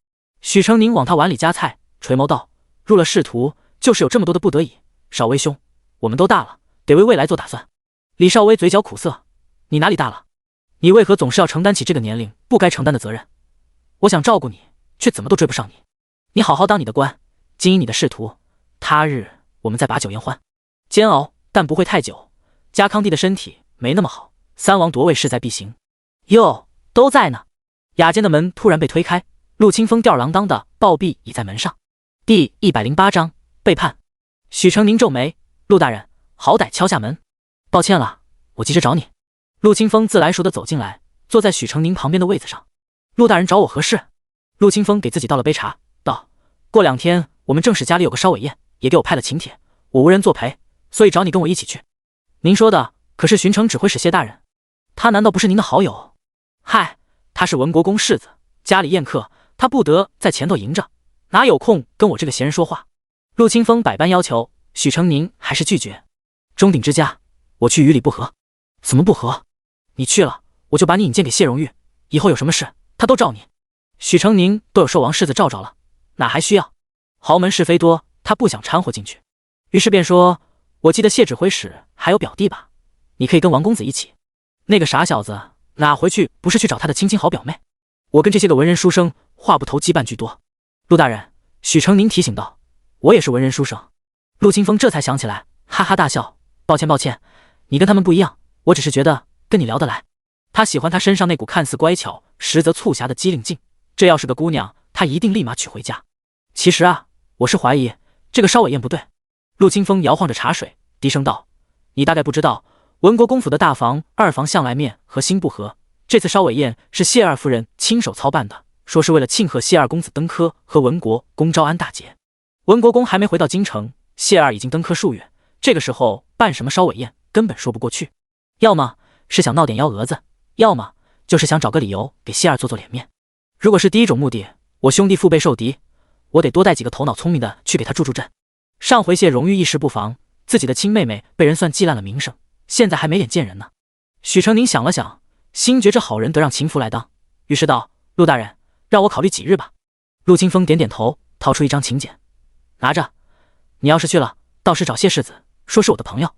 许成宁往他碗里夹菜，垂眸道：“入了仕途，就是有这么多的不得已。少威兄，我们都大了，得为未来做打算。”李少威嘴角苦涩：“你哪里大了？你为何总是要承担起这个年龄不该承担的责任？我想照顾你，却怎么都追不上你。你好好当你的官，经营你的仕途，他日我们再把酒言欢。煎熬，但不会太久。家康帝的身体没那么好，3王夺位势在必行。”哟，都在呢。雅间的门突然被推开，陆清风吊儿郎当的暴毙倚在门上。第108章背叛。许成宁皱眉：“陆大人，好歹敲下门。”“抱歉了，我急着找你。”陆清风自来熟的走进来，坐在许成宁旁边的位子上。陆大人找我何事？陆清风给自己倒了杯茶，道：过2天我们正史家里有个烧尾宴，也给我派了请帖，我无人作陪，所以找你跟我一起去。您说的可是巡城指挥使谢大人？他难道不是您的好友？嗨，他是文国公世子，家里宴客，他不得在前头迎着，哪有空跟我这个闲人说话？陆清风百般要求，许成宁还是拒绝。中鼎之家，我去与理不合。怎么不合？你去了，我就把你引荐给谢荣玉，以后有什么事他都罩你。许成宁都有寿王世子罩着了，哪还需要？豪门是非多，他不想掺和进去，于是便说：我记得谢指挥使还有表弟吧，你可以跟王公子一起。那个傻小子哪回去不是去找他的亲好表妹？我跟这些个文人书生话不投机半句多。陆大人，许成宁提醒道，我也是文人书生。陆清风这才想起来，哈哈大笑，抱歉，你跟他们不一样，我只是觉得跟你聊得来。他喜欢他身上那股看似乖巧实则促狭的机灵劲，这要是个姑娘，他一定立马娶回家。其实啊，我是怀疑这个烧尾宴不对。陆清风摇晃着茶水，低声道：你大概不知道，文国公府的大房、二房向来面和心不和，这次烧尾宴是谢二夫人亲手操办的，说是为了庆贺谢二公子登科和文国公招安大捷。文国公还没回到京城，谢二已经登科数月，这个时候办什么烧尾宴根本说不过去，要么是想闹点幺蛾子，要么就是想找个理由给谢二做脸面。如果是第一种目的，我兄弟腹背受敌，我得多带几个头脑聪明的去给他助阵。上回谢荣誉一时不防，自己的亲妹妹被人算计烂了名声，现在还没脸见人呢。许成宁想了想，心觉这好人得让秦福来当，于是道：陆大人，让我考虑几日吧。陆清风点点头，掏出一张请柬，拿着，你要是去了，到时找谢世子说是我的朋友。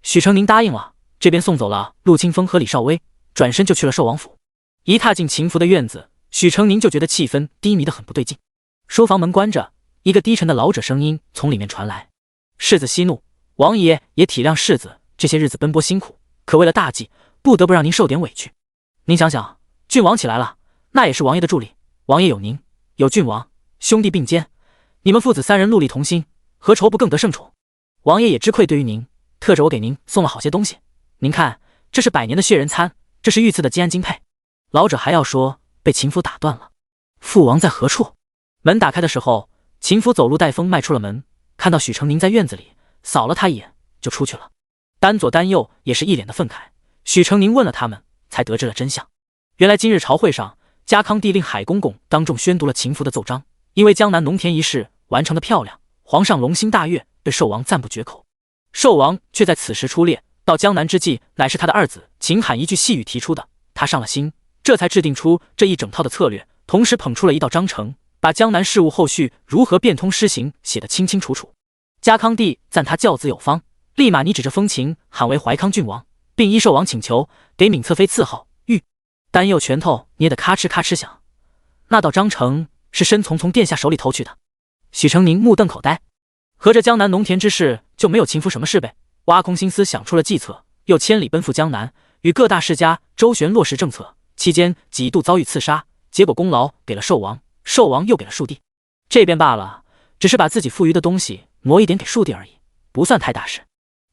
许成宁答应了，这边送走了陆清风和李少威，转身就去了寿王府。一踏进秦福的院子，许成宁就觉得气氛低迷得很不对劲。书房门关着，一个低沉的老者声音从里面传来：世子息怒，王爷也体谅世子这些日子奔波辛苦，可为了大计，不得不让您受点委屈。您想想，郡王起来了，那也是王爷的助力，王爷有您，有郡王，兄弟并肩，你们父子3人戮力同心，何愁不更得圣宠？王爷也知愧对于您，特着我给您送了好些东西，您看，这是100年的血人餐，这是御赐的金安金佩。老者还要说，被秦福打断了。父王在何处？门打开的时候，秦福走路带风迈出了门，看到许成宁在院子里，扫了他一眼就出去了。丹左丹右也是一脸的愤慨。许成宁问了他们，才得知了真相。原来今日朝会上，嘉康帝令海公公当众宣读了秦福的奏章，因为江南农田一事完成的漂亮，皇上龙心大悦，对寿王赞不绝口。寿王却在此时出猎，到江南之际，乃是他的二子秦罕一句细语提出的，他上了心，这才制定出这一整套的策略，同时捧出了一道章程，把江南事务后续如何变通施行写得清清楚楚。嘉康帝赞他教子有方，立马拟旨这封秦罕为怀康郡王，并依寿王请求给闵侧妃赐号玉。丹右拳头捏得咔哧咔哧响，那道章程是申从殿下手里偷去的。许成宁目瞪口呆，合着江南农田之事就没有秦福什么事呗？挖空心思想出了计策，又千里奔赴江南，与各大世家周旋落实政策，期间几度遭遇刺杀，结果功劳给了寿王，寿王又给了庶弟。这便罢了，只是把自己富余的东西挪一点给庶弟而已，不算太大事。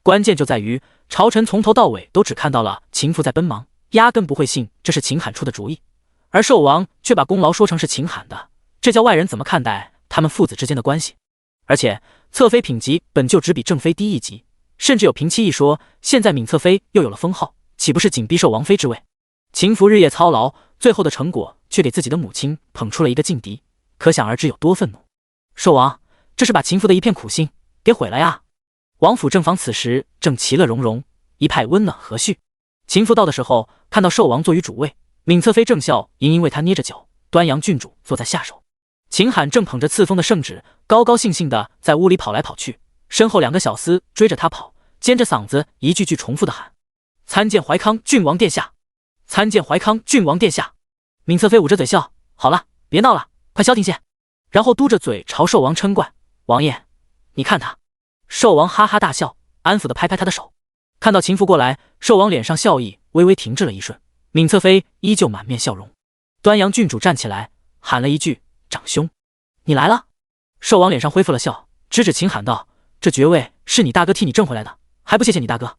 关键就在于朝臣从头到尾都只看到了秦福在奔忙，压根不会信这是秦罕出的主意，而寿王却把功劳说成是秦罕的，这叫外人怎么看待他们父子之间的关系？而且侧妃品级本就只比正妃低一级，甚至有平妻一说，现在闵侧妃又有了封号，岂不是紧逼受王妃之位？秦福日夜操劳，最后的成果却给自己的母亲捧出了一个劲敌，可想而知有多愤怒。寿王，这是把秦福的一片苦心给毁了呀！王府正房此时正其乐融融，一派温暖和煦。秦福到的时候，看到寿王坐于主位，闵侧妃正笑盈盈为他捏着脚，端阳郡主坐在下手。秦罕正捧着赐封的圣旨，高高兴兴地在屋里跑来跑去，身后2个小厮追着他跑，尖着嗓子一句句重复地喊：参见怀康郡王殿下，参见怀康郡王殿下。闵侧妃捂着嘴笑，好了，别闹了，快消停些。然后嘟着嘴朝寿王嗔怪：王爷，你看他。寿王哈哈大笑，安抚地拍拍他的手。看到秦福过来，寿王脸上笑意微微停滞了一瞬，闵侧妃依旧满面笑容。端阳郡主站起来喊了一句：长兄，你来了。寿王脸上恢复了笑，指指秦罕道：这爵位是你大哥替你挣回来的，还不谢谢你大哥？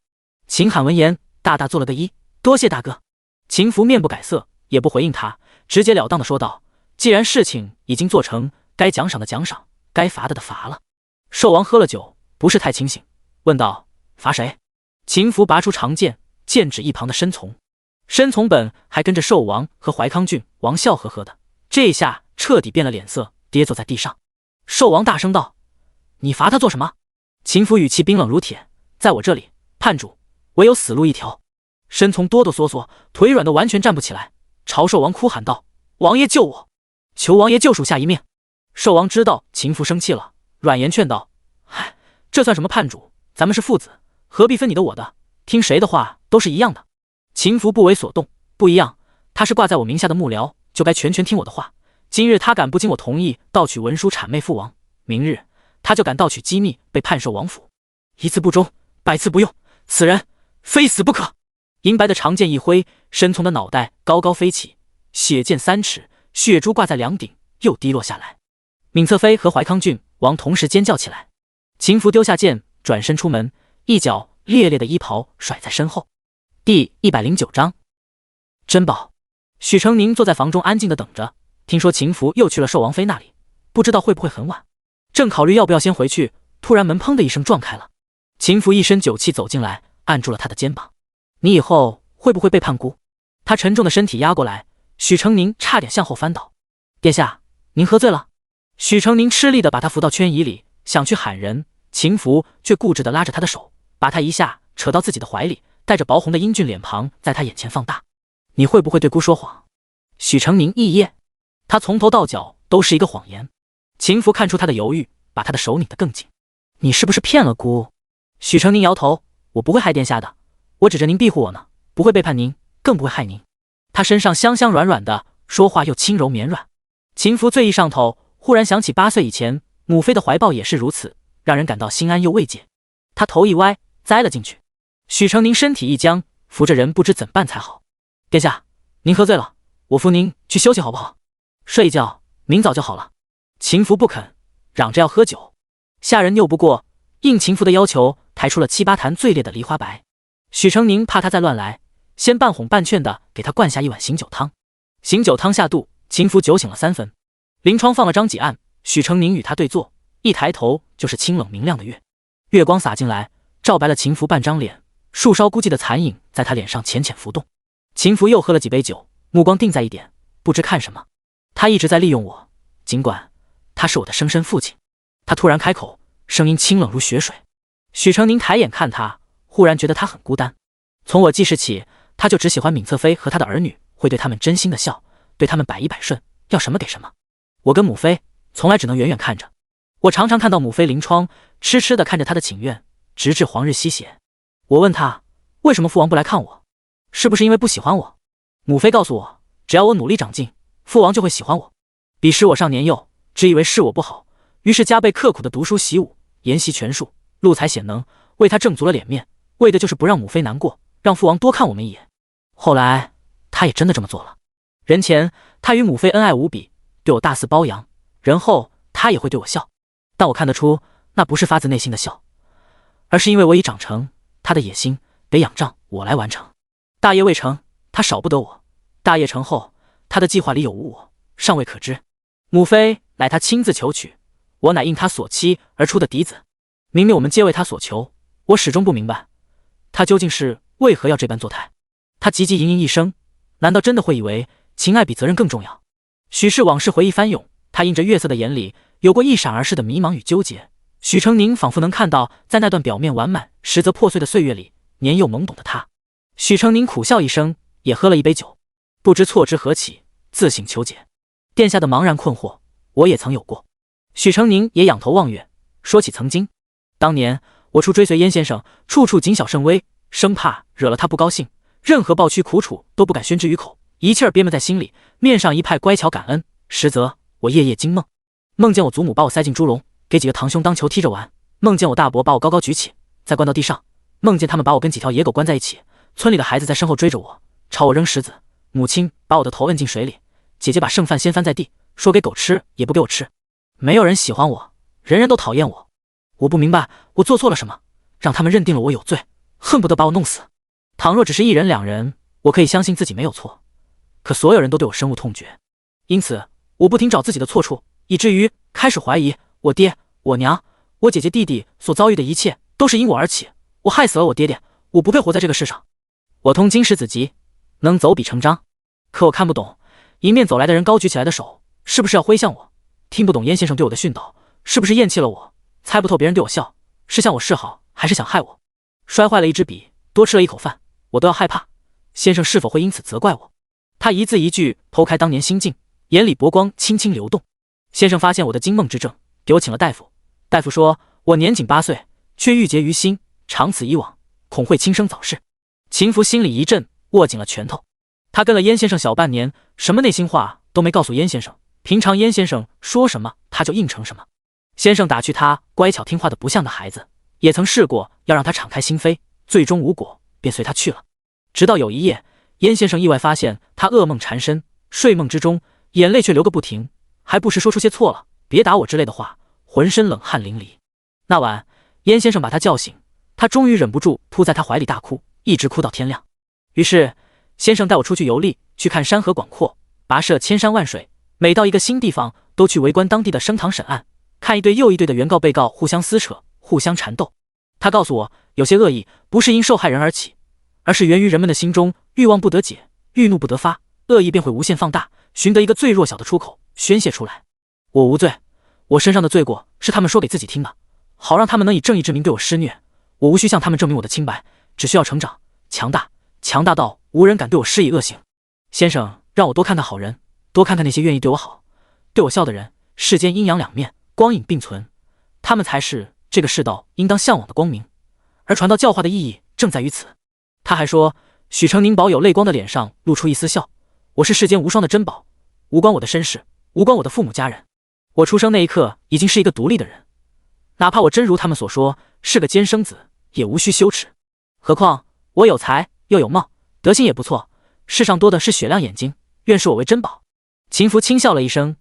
秦罕闻言大大做了个揖，多谢大哥。秦福面不改色，也不回应他，直截了当的说道：“既然事情已经做成，该奖赏的奖赏，该罚的罚了。”兽王喝了酒，不是太清醒，问道：“罚谁？”秦福拔出长剑，剑指一旁的申从。申从本还跟着兽王和怀康郡王笑呵呵的，这下彻底变了脸色，跌坐在地上。兽王大声道：“你罚他做什么？”秦福语气冰冷如铁：“在我这里，叛主唯有死路一条。”申从哆哆嗦嗦，腿软的完全站不起来，朝兽王哭喊道：“王爷救我！求王爷救属下一命！”兽王知道秦福生气了，软言劝道：“唉，这算什么叛主？咱们是父子，何必分你的我的？听谁的话都是一样的。”秦福不为所动：“不一样，他是挂在我名下的幕僚，就该全听我的话。今日他敢不经我同意盗取文书谄媚父王，明日他就敢盗取机密被判授王府。一次不忠，百次不用，此人非死不可！”银白的长剑一挥，申从的脑袋高高飞起，血溅3尺，血珠挂在两顶，又滴落下来。闵侧妃和怀康郡王同时尖叫起来。秦福丢下剑，转身出门，一脚烈烈的衣袍甩在身后。第109章，珍宝。许成宁坐在房中安静的等着，听说秦福又去了寿王妃那里，不知道会不会很晚。正考虑要不要先回去，突然门砰的一声撞开了。秦福一身酒气走进来，按住了他的肩膀：“你以后会不会背叛姑？”他沉重的身体压过来，许成宁差点向后翻倒。“殿下，您喝醉了。”许成宁吃力的把他扶到圈椅里，想去喊人，秦福却固执的拉着他的手，把他一下扯到自己的怀里，带着薄红的英俊脸庞在他眼前放大。“你会不会对姑说谎？”许成宁一噎，他从头到脚都是一个谎言。秦福看出他的犹豫，把他的手拧得更紧。“你是不是骗了姑？”许成宁摇头：“我不会害殿下的，我指着您庇护我呢，不会背叛您，更不会害您。”他身上香香软软的，说话又轻柔绵软。秦福醉意上头，忽然想起8岁以前母妃的怀抱也是如此，让人感到心安又慰藉。他头一歪，栽了进去。许成宁身体一僵，扶着人不知怎办才好。“殿下，您喝醉了，我扶您去休息好不好？睡一觉，明早就好了。”秦福不肯，嚷着要喝酒。下人拗不过，应秦福的要求，抬出了7、8坛最烈的梨花白。许成宁怕他再乱来，先半哄半劝的给他灌下一碗醒酒汤。醒酒汤下肚，秦福酒醒了3分。临窗放了张几案，许成宁与他对坐，一抬头就是清冷明亮的月，月光洒进来，照白了秦福半张脸，树梢孤寂的残影在他脸上浅浅浮动。秦福又喝了几杯酒，目光定在一点，不知看什么。他一直在利用我，尽管他是我的生身父亲。他突然开口，声音清冷如雪水。许成宁抬眼看他，忽然觉得他很孤单。从我记事起，他就只喜欢闵侧妃和他的儿女，会对他们真心的笑，对他们百依百顺，要什么给什么。我跟母妃从来只能远远看着，我常常看到母妃临窗痴痴地看着他的寝院，直至黄日西斜。我问他为什么父王不来看我，是不是因为不喜欢我？母妃告诉我，只要我努力长进，父王就会喜欢我。彼时我尚年幼，只以为是我不好，于是加倍刻苦的读书习武，研习拳术，路才显能，为他挣足了脸面，为的就是不让母妃难过，让父王多看我们一眼。后来他也真的这么做了。人前他与母妃恩爱无比，对我大肆包养，人后他也会对我笑，但我看得出那不是发自内心的笑，而是因为我已长成，他的野心得仰仗我来完成。大业未成，他少不得我；大业成后，他的计划里有无我，尚未可知。母妃乃他亲自求娶，我乃应他所期而出的嫡子。明明我们皆为他所求，我始终不明白，他究竟是为何要这般作态。他汲汲营营一生，难道真的会以为情爱比责任更重要？许是往事回忆翻涌，他映着月色的眼里有过一闪而逝的迷茫与纠结。许成宁仿佛能看到，在那段表面完满实则破碎的岁月里，年幼懵懂的他。许成宁苦笑一声，也喝了一杯酒，不知错之何起，自省求解。殿下的茫然困惑，我也曾有过。许成宁也仰头望月，说起曾经，当年我出追随燕先生，处处谨小慎微，生怕惹了他不高兴，任何抱屈苦楚都不敢宣之于口，一气儿憋闷在心里，面上一派乖巧感恩，实则我夜夜惊梦，梦见我祖母把我塞进猪笼，给几个堂兄当球踢着玩，梦见我大伯把我高高举起，再关到地上，梦见他们把我跟几条野狗关在一起，村里的孩子在身后追着我，朝我扔石子，母亲把我的头摁进水里，姐姐把剩饭掀翻在地，说给狗吃也不给我吃。没有人喜欢我，人人都讨厌我。我不明白我做错了什么，让他们认定了我有罪，恨不得把我弄死。倘若只是1人2人，我可以相信自己没有错，可所有人都对我深恶痛绝，因此我不停找自己的错处，以至于开始怀疑我爹、我娘、我姐姐、弟弟所遭遇的一切都是因我而起。我害死了我爹爹，我不配活在这个世上。我通经史子集，能走笔成章，可我看不懂迎面走来的人高举起来的手是不是要挥向我，听不懂燕先生对我的训导是不是厌弃了我，猜不透别人对我笑是向我示好还是想害我。摔坏了一支笔，多吃了一口饭，我都要害怕先生是否会因此责怪我。他一字一句剖开当年心境，眼里波光轻轻流动。先生发现我的惊梦之症，给我请了大夫。大夫说我年仅8岁，却郁结于心，长此以往恐会轻生早逝。秦福心里一震，握紧了拳头。他跟了燕先生小半年，什么内心话都没告诉燕先生，平常燕先生说什么他就应承什么。先生打趣他乖巧听话的不像个孩子，也曾试过要让他敞开心扉，最终无果，便随他去了。直到有一夜，燕先生意外发现他噩梦缠身，睡梦之中眼泪却流个不停，还不时说出些错了别打我之类的话，浑身冷汗淋漓。那晚燕先生把他叫醒，他终于忍不住扑在他怀里大哭，一直哭到天亮。于是先生带我出去游历，去看山河广阔，跋涉千山万水，每到一个新地方都去围观当地的升堂审案，看一对又一对的原告被告互相撕扯，互相缠斗。他告诉我，有些恶意不是因受害人而起，而是源于人们的心中欲望不得解，欲怒不得发，恶意便会无限放大，寻得一个最弱小的出口宣泄出来。我无罪，我身上的罪过是他们说给自己听的，好让他们能以正义之名对我施虐。我无需向他们证明我的清白，只需要成长强大，强大到无人敢对我施以恶行。先生让我多看看好人，多看看那些愿意对我好、对我笑的人。世间阴阳两面，光影并存，他们才是这个世道应当向往的光明，而传道教化的意义正在于此。他还说，许成宁保有泪光的脸上露出一丝笑，我是世间无双的珍宝，无关我的身世，无关我的父母家人。我出生那一刻已经是一个独立的人，哪怕我真如他们所说是个奸生子，也无需羞耻。何况我有才又有貌，德行也不错，世上多的是雪亮眼睛，愿视我为珍宝。秦福轻笑了一声，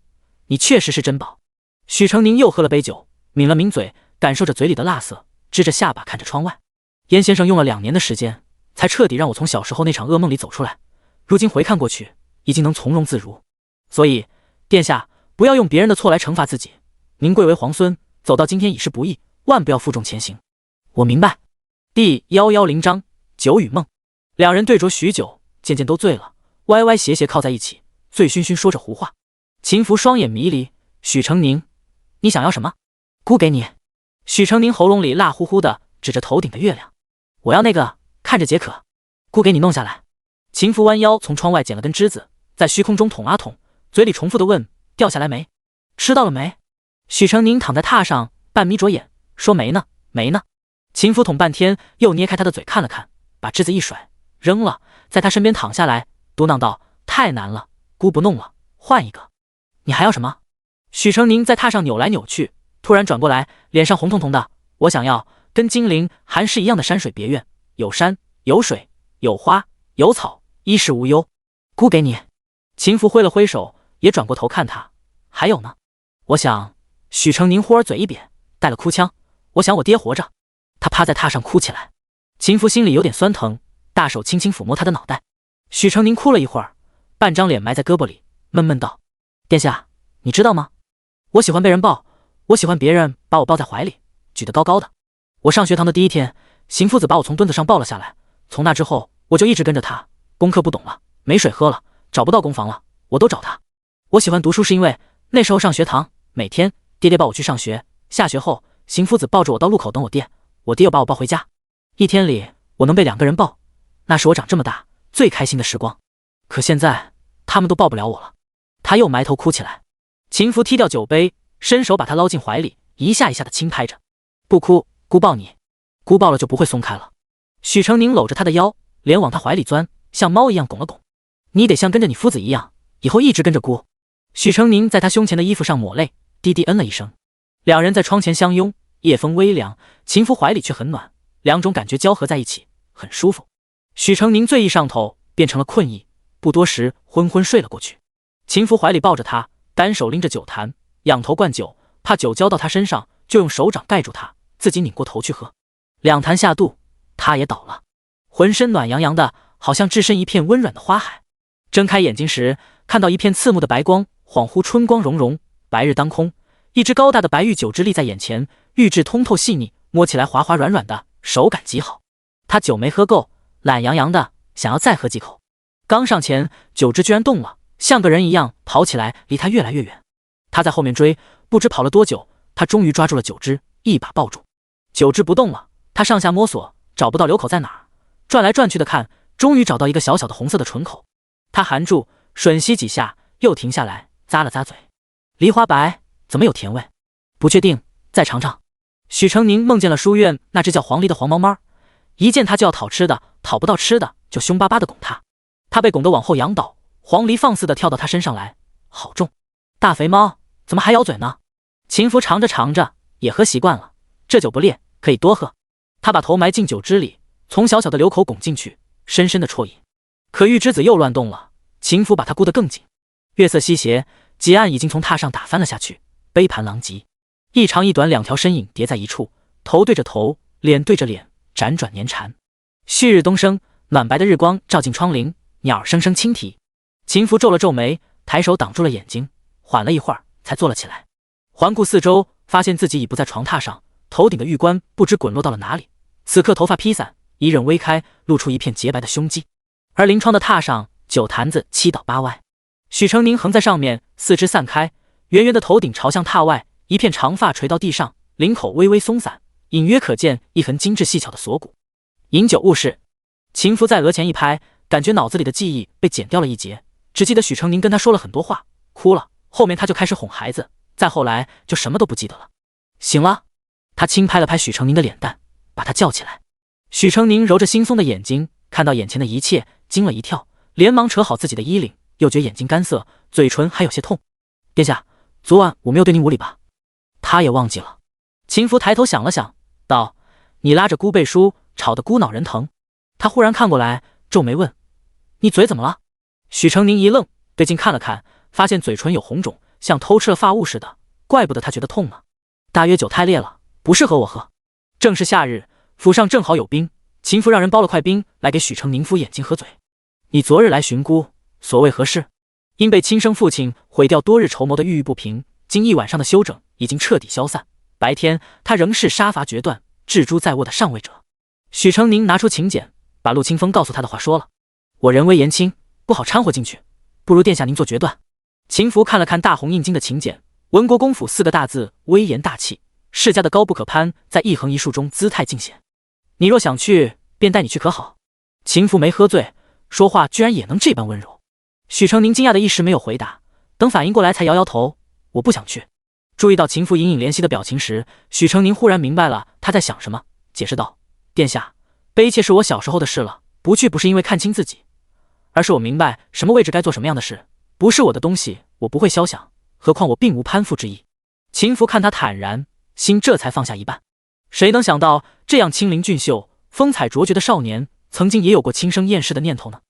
你确实是珍宝。许成宁又喝了杯酒，抿了抿嘴，感受着嘴里的辣色，支着下巴看着窗外。燕先生用了2年的时间，才彻底让我从小时候那场噩梦里走出来，如今回看过去，已经能从容自如。所以殿下不要用别人的错来惩罚自己，您贵为皇孙，走到今天已是不易，万不要负重前行。我明白。第110章酒与梦。两人对酌许久，渐渐都醉了，歪歪斜斜靠在一起，醉醺醺说着胡话。秦福双眼迷离，许成宁，你想要什么？姑给你。许成宁喉咙里辣乎乎的，指着头顶的月亮，我要那个，看着解渴。姑给你弄下来。秦福弯腰从窗外捡了根枝子，在虚空中捅啊捅，嘴里重复的问，掉下来没？吃到了没？许成宁躺在榻上，半眯着眼，说没呢，没呢。秦福捅半天，又捏开他的嘴看了看，把枝子一甩，扔了，在他身边躺下来，嘟囔道，太难了，姑不弄了，换一个。你还要什么？许成宁在榻上扭来扭去，突然转过来，脸上红彤彤的，我想要跟金陵寒士一样的山水别院，有山有水有花有草，衣食无忧。姑给你。秦福挥了挥手，也转过头看他，还有呢？我想。许成宁忽而嘴一扁，带了哭腔，我想我爹活着。他趴在榻上哭起来。秦福心里有点酸疼，大手轻轻抚摸他的脑袋。许成宁哭了一会儿，半张脸埋在胳膊里，闷闷道，殿下，你知道吗？我喜欢被人抱，我喜欢别人把我抱在怀里，举得高高的。我上学堂的第一天，邢夫子把我从墩子上抱了下来，从那之后我就一直跟着他，功课不懂了，没水喝了，找不到工房了，我都找他。我喜欢读书是因为那时候上学堂，每天爹爹抱我去上学，下学后邢夫子抱着我到路口等我爹，我爹又把我抱回家。一天里我能被2个人抱，那是我长这么大最开心的时光。可现在他们都抱不了我了。他又埋头哭起来。秦福踢掉酒杯，伸手把他捞进怀里，一下一下的轻拍着。不哭，姑抱你。姑抱了就不会松开了。许成宁搂着他的腰，脸往他怀里钻，像猫一样拱了拱。你得像跟着你夫子一样，以后一直跟着姑。许成宁在他胸前的衣服上抹泪，低低嗯了一声。两人在窗前相拥，夜风微凉，秦福怀里却很暖，两种感觉交合在一起，很舒服。许成宁醉意上头，变成了困意，不多时昏昏睡了过去。秦福怀里抱着他，单手拎着酒坛，仰头灌酒，怕酒浇到他身上，就用手掌盖住他，自己拧过头去喝。2坛下肚，他也倒了，浑身暖洋洋的，好像置身一片温软的花海。睁开眼睛时，看到一片刺目的白光，恍惚春光融融，白日当空。一只高大的白玉酒枝立在眼前，玉质通透细腻，摸起来滑滑软软的，手感极好。他酒没喝够，懒洋洋的想要再喝几口。刚上前，酒枝居然动了，像个人一样跑起来，离他越来越远。他在后面追，不知跑了多久，他终于抓住了酒枝，一把抱住。酒枝不动了，他上下摸索，找不到流口在哪儿，转来转去的看，终于找到一个小小的红色的唇口。他含住，吮吸几下，又停下来，咂了咂嘴。梨花白，怎么有甜味？不确定，再尝尝。许成宁梦见了书院那只叫黄鹂的黄毛猫，一见他就要讨吃的，讨不到吃的就凶巴巴的拱他。他被拱得往后仰倒，黄鹂放肆的跳到他身上来，好重！大肥猫，怎么还咬嘴呢？秦福尝着尝着，也喝习惯了，这酒不烈，可以多喝。他把头埋进酒汁里，从小小的流口拱进去，深深的啜饮。可玉之子又乱动了，秦福把他箍得更紧。月色西斜，几案已经从榻上打翻了下去，杯盘狼藉。一长一短两条身影叠在一处，头对着头，脸对着脸，辗转黏缠。旭日东升，暖白的日光照进窗棂，鸟儿声声轻啼。秦福皱了皱眉，抬手挡住了眼睛，缓了一会儿才坐了起来。环顾四周，发现自己已不在床榻上，头顶的玉冠不知滚落到了哪里。此刻头发披散，一刃微开，露出一片洁白的胸肌。而临窗的榻上，酒坛子七倒八歪。许成宁横在上面，四肢散开，圆圆的头顶朝向榻外，一片长发垂到地上，领口微微松散，隐约可见一痕精致细巧的锁骨。饮酒误事。秦福在额前一拍，感觉脑子里的记忆被剪掉了一截，只记得许成宁跟他说了很多话，哭了，后面他就开始哄孩子，再后来就什么都不记得了。醒了。他轻拍了拍许成宁的脸蛋，把他叫起来。许成宁揉着惺忪的眼睛，看到眼前的一切，惊了一跳，连忙扯好自己的衣领，又觉眼睛干涩，嘴唇还有些痛。殿下，昨晚我没有对您无礼吧？他也忘记了。秦福抬头想了想，道：你拉着姑背书，吵得姑脑人疼。他忽然看过来，皱眉问：你嘴怎么了？许成宁一愣，对镜看了看，发现嘴唇有红肿，像偷吃了发物似的，怪不得他觉得痛呢。大约酒太烈了，不适合我喝。正是夏日，府上正好有冰，秦福让人包了块冰来给许成宁敷眼睛和嘴。你昨日来寻姑，所谓何事？因被亲生父亲毁掉多日筹谋的郁郁不平，经一晚上的休整，已经彻底消散。白天他仍是杀伐决断、置诸在握的上位者。许成宁拿出请柬，把陆清风告诉他的话说了：我人微言轻，不好掺和进去，不如殿下您做决断。秦福看了看大红印金的请柬，文国公府四个大字，威严大气，世家的高不可攀，在一横一竖中姿态尽显。你若想去，便带你去可好？秦福没喝醉，说话居然也能这般温柔。许成宁惊讶的一时没有回答，等反应过来才摇摇头：我不想去。注意到秦福隐隐怜惜的表情时，许成宁忽然明白了他在想什么，解释道：殿下，悲切是我小时候的事了，不去不是因为看清自己，而是我明白什么位置该做什么样的事，不是我的东西我不会肖想，何况我并无攀附之意。秦福看他坦然，心这才放下一半。谁能想到这样清灵俊秀、风采卓绝的少年，曾经也有过轻生厌世的念头呢？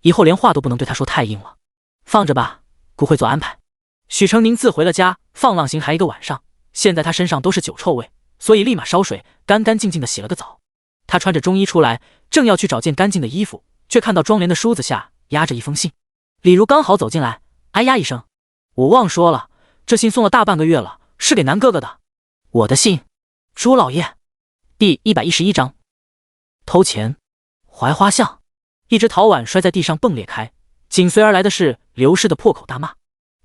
以后连话都不能对他说太硬了。放着吧，姑会做安排。许成宁自回了家，放浪形骸一个晚上，现在他身上都是酒臭味，所以立马烧水，干干净净的洗了个澡。他穿着中衣出来，正要去找件干净的衣服，却看到窗帘的梳子下压着一封信。李如刚好走进来，哎呀一声：我忘说了，这信送了大半个月了，是给南哥哥的。我的信？朱老爷。第111章偷钱。槐花巷，一只陶碗摔在地上迸裂开，紧随而来的是刘氏的破口大骂：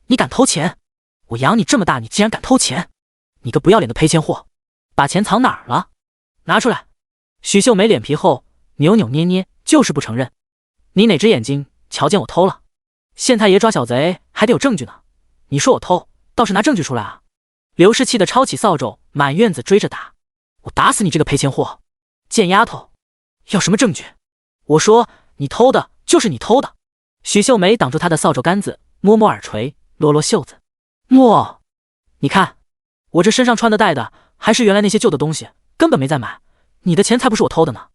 你敢偷钱？我养你这么大，你竟然敢偷钱！你个不要脸的赔钱货，把钱藏哪儿了？拿出来！许秀梅脸皮厚，扭扭捏捏，就是不承认。你哪只眼睛瞧见我偷了？县太爷抓小贼还得有证据呢，你说我偷，倒是拿证据出来啊！刘氏气得抄起扫帚，满院子追着打。我打死你这个赔钱货！贱丫头，要什么证据？我说你偷的就是你偷的。许秀梅挡住他的扫帚杆子，摸摸耳垂，罗罗袖子。莫，你看，我这身上穿的戴的还是原来那些旧的东西，根本没再买。你的钱才不是我偷的呢。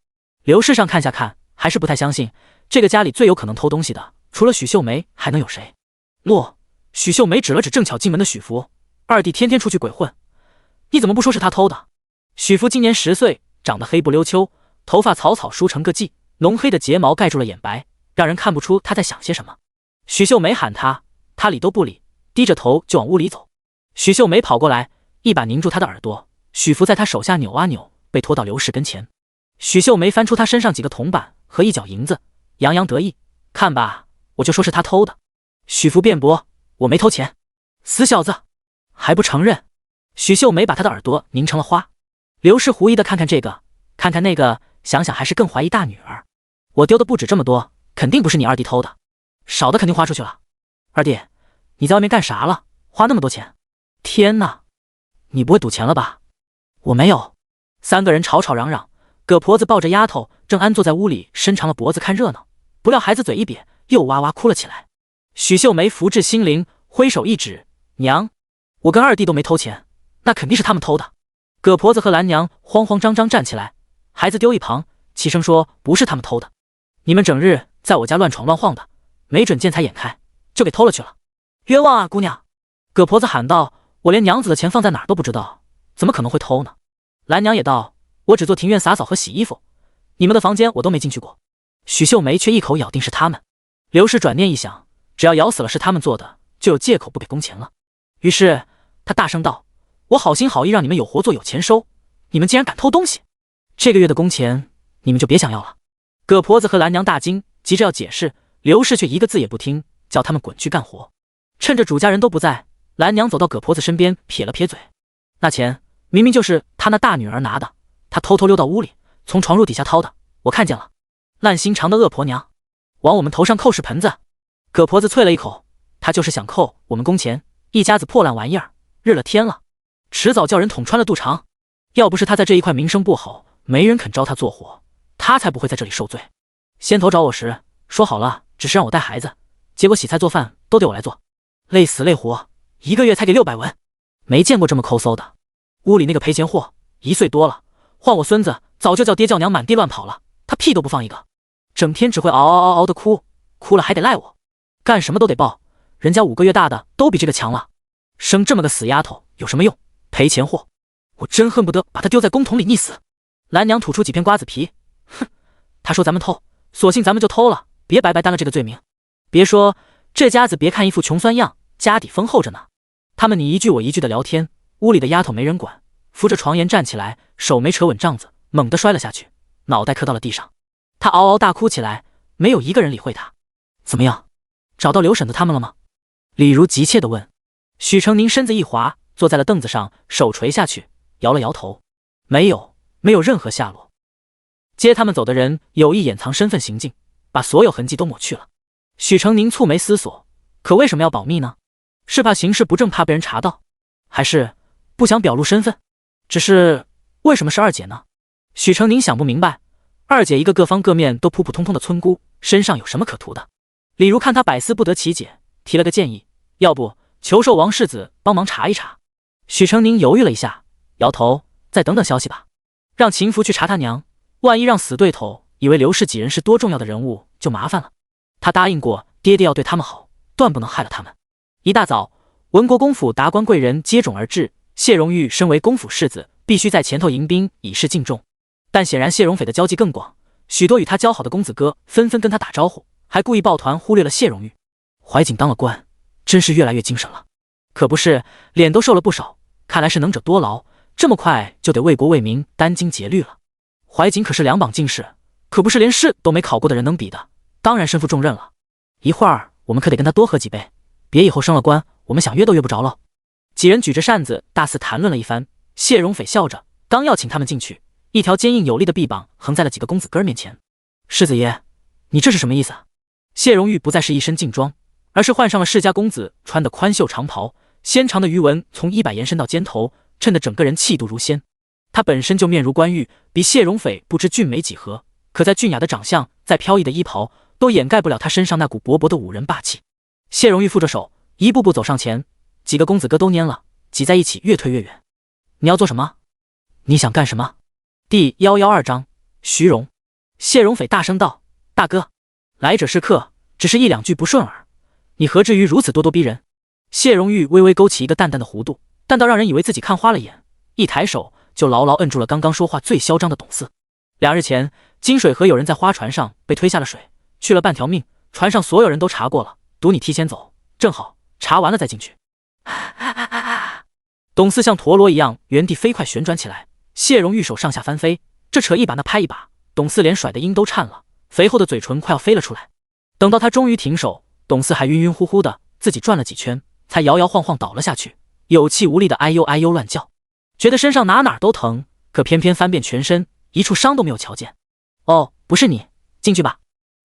刘氏上看下看，还是不太相信，这个家里最有可能偷东西的，除了许秀梅还能有谁？莫，许秀梅指了指正巧进门的许福：二弟天天出去鬼混，你怎么不说是他偷的？许福今年10岁，长得黑不溜秋，头发草草梳成个髻，浓黑的睫毛盖住了眼白，让人看不出他在想些什么。许秀梅喊他，他理都不理，低着头就往屋里走。许秀梅跑过来，一把拧住他的耳朵，许福在他手下扭啊扭，被拖到刘氏跟前。许秀梅翻出他身上几个铜板和一角银子，洋洋得意，看吧，我就说是他偷的。许福辩驳，我没偷钱。死小子，还不承认？许秀梅把他的耳朵拧成了花。刘氏狐疑的看看这个，看看那个，想想还是更怀疑大女儿。我丢的不止这么多，肯定不是你二弟偷的，少的肯定花出去了。二弟，你在外面干啥了？花那么多钱？天哪，你不会赌钱了吧？我没有。三个人吵吵嚷嚷，葛婆子抱着丫头正安坐在屋里，伸长了脖子看热闹，不料孩子嘴一瘪，又哇哇哭了起来。许秀梅福至心灵，挥手一指，娘，我跟二弟都没偷钱，那肯定是他们偷的。葛婆子和兰娘慌慌张张站起来，孩子丢一旁，齐声说不是他们偷的，你们整日在我家乱闯乱晃的，没准见财眼开就给偷了去了。冤枉啊，姑娘！葛婆子喊道，我连娘子的钱放在哪儿都不知道，怎么可能会偷呢？兰娘也道，我只做庭院洒扫和洗衣服，你们的房间我都没进去过。许秀梅却一口咬定是他们。刘氏转念一想，只要咬死了是他们做的，就有借口不给工钱了。于是他大声道，我好心好意让你们有活做有钱收，你们竟然敢偷东西，这个月的工钱你们就别想要了。葛婆子和兰娘大惊，急着要解释，刘氏却一个字也不听，叫他们滚去干活。趁着主家人都不在，兰娘走到葛婆子身边，撇了撇嘴，那钱明明就是她那大女儿拿的，她偷偷溜到屋里，从床褥底下掏的，我看见了。烂心肠的恶婆娘，往我们头上扣屎盆子！葛婆子啐了一口，她就是想扣我们工钱，一家子破烂玩意儿，日了天了，迟早叫人捅穿了肚肠。要不是她在这一块名声不好，没人肯招她做活，她才不会在这里受罪。先头找我时说好了，只是让我带孩子，结果洗菜做饭都得我来做，累死累活，一个月才给600文，没见过这么抠搜的。屋里那个赔钱货1岁多了，换我孙子早就叫爹叫娘满地乱跑了，他屁都不放一个，整天只会嗷嗷嗷嗷的哭，哭了还得赖我，干什么都得报，人家5个月大的都比这个强了，生这么个死丫头有什么用？赔钱货，我真恨不得把他丢在公桶里溺死。兰娘吐出几片瓜子皮，哼，他说咱们偷，索性咱们就偷了，别白白担了这个罪名。别说这家子别看一副穷酸样，家底丰厚着呢。他们你一句我一句的聊天，屋里的丫头没人管，扶着床沿站起来，手没扯稳帐子，猛地摔了下去，脑袋磕到了地上。她嗷嗷大哭起来，没有一个人理会她。怎么样，找到刘婶子他们了吗？李如急切地问。许成宁身子一滑，坐在了凳子上，手垂下去，摇了摇头，没有任何下落。接他们走的人有意掩藏身份行径，把所有痕迹都抹去了。许成宁蹙眉思索，可为什么要保密呢？是怕行事不正，怕被人查到，还是不想表露身份？只是为什么是二姐呢？许成宁想不明白，二姐一个各方各面都普普通通的村姑，身上有什么可图的？李如看他百思不得其解，提了个建议，要不求受王世子帮忙查一查。许成宁犹豫了一下，摇头，再等等消息吧，让秦福去查他娘，万一让死对头以为刘氏几人是多重要的人物，就麻烦了。他答应过爹爹要对他们好，断不能害了他们。一大早，文国公府达官贵人接踵而至，谢荣玉身为公府世子，必须在前头迎宾以示敬重。但显然谢荣斐的交际更广，许多与他交好的公子哥纷纷跟他打招呼，还故意抱团忽略了谢荣玉。怀瑾当了官，真是越来越精神了，可不是，脸都瘦了不少，看来是能者多劳，这么快就得为国为民殚精竭虑了。怀瑾可是2榜进士，可不是连试都没考过的人能比的，当然身负重任了。一会儿我们可得跟他多喝几杯，别以后升了官，我们想约都约不着了。几人举着扇子大肆谈论了一番，谢荣斐笑着，刚要请他们进去，一条坚硬有力的臂膀横在了几个公子哥面前。世子爷，你这是什么意思？谢荣玉不再是一身劲装，而是换上了世家公子穿的宽袖长袍，纤长的鱼纹从衣摆延伸到肩头，衬得整个人气度如仙。他本身就面如冠玉，比谢荣斐不知俊美几何，可在俊雅的长相，再飘逸的衣袍，都掩盖不了他身上那股勃勃的武人霸气。谢荣玉负着手，一步步走上前，几个公子哥都蔫了，挤在一起越退越远。你要做什么？你想干什么？第112章虚荣。谢荣斐大声道：大哥，来者是客，只是一两句不顺耳，你何至于如此咄咄逼人？谢荣玉微微勾起一个淡淡的弧度，淡到让人以为自己看花了眼，一抬手就牢牢摁住了刚刚说话最嚣张的董四。2日前，金水河有人在花船上被推下了水，去了半条命，船上所有人都查过了，赌你提前走，正好查完了再进去。董四像陀螺一样原地飞快旋转起来，谢荣玉手上下翻飞，这扯一把那拍一把，董四连甩的音都颤了，肥厚的嘴唇快要飞了出来。等到他终于停手，董四还晕晕乎乎的，自己转了几圈，才摇摇晃晃倒了下去，有气无力的哎呦哎呦乱叫，觉得身上哪都疼，可偏偏翻遍全身，一处伤都没有瞧见。哦，不是你，进去吧。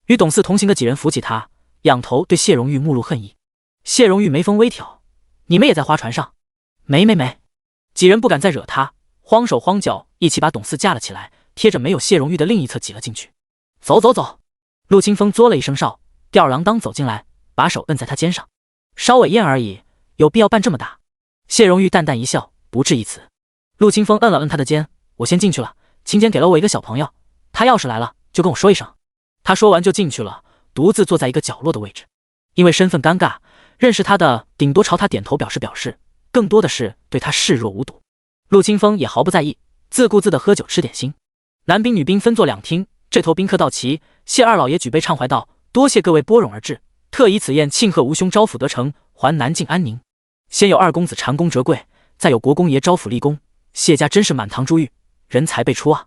与董四同行的几人扶起他，仰头对谢荣玉目露恨意。谢荣玉眉峰微挑，你们也在花船上？没。几人不敢再惹他，慌手慌脚一起把董四架了起来，贴着没有谢荣玉的另一侧挤了进去。走。陆清风作了一声哨，吊儿郎当走进来，把手摁在他肩上。烧尾宴而已，有必要办这么大？谢荣玉淡淡一笑，不至于此。陆清风摁了摁他的肩，我先进去了，秦简给了我一个小朋友，他要是来了就跟我说一声。他说完就进去了，独自坐在一个角落的位置。因为身份尴尬，认识他的顶多朝他点头表示，更多的是对他视若无睹。陆清风也毫不在意，自顾自地喝酒吃点心。男宾女宾分坐两厅，这头宾客到齐，谢二老爷举杯畅怀道：多谢各位拨冗而至，特以此宴庆贺吴兄招抚得成，还南境安宁。先有二公子长功折桂，再有国公爷招抚立功，谢家真是满堂珠玉，人才辈出啊。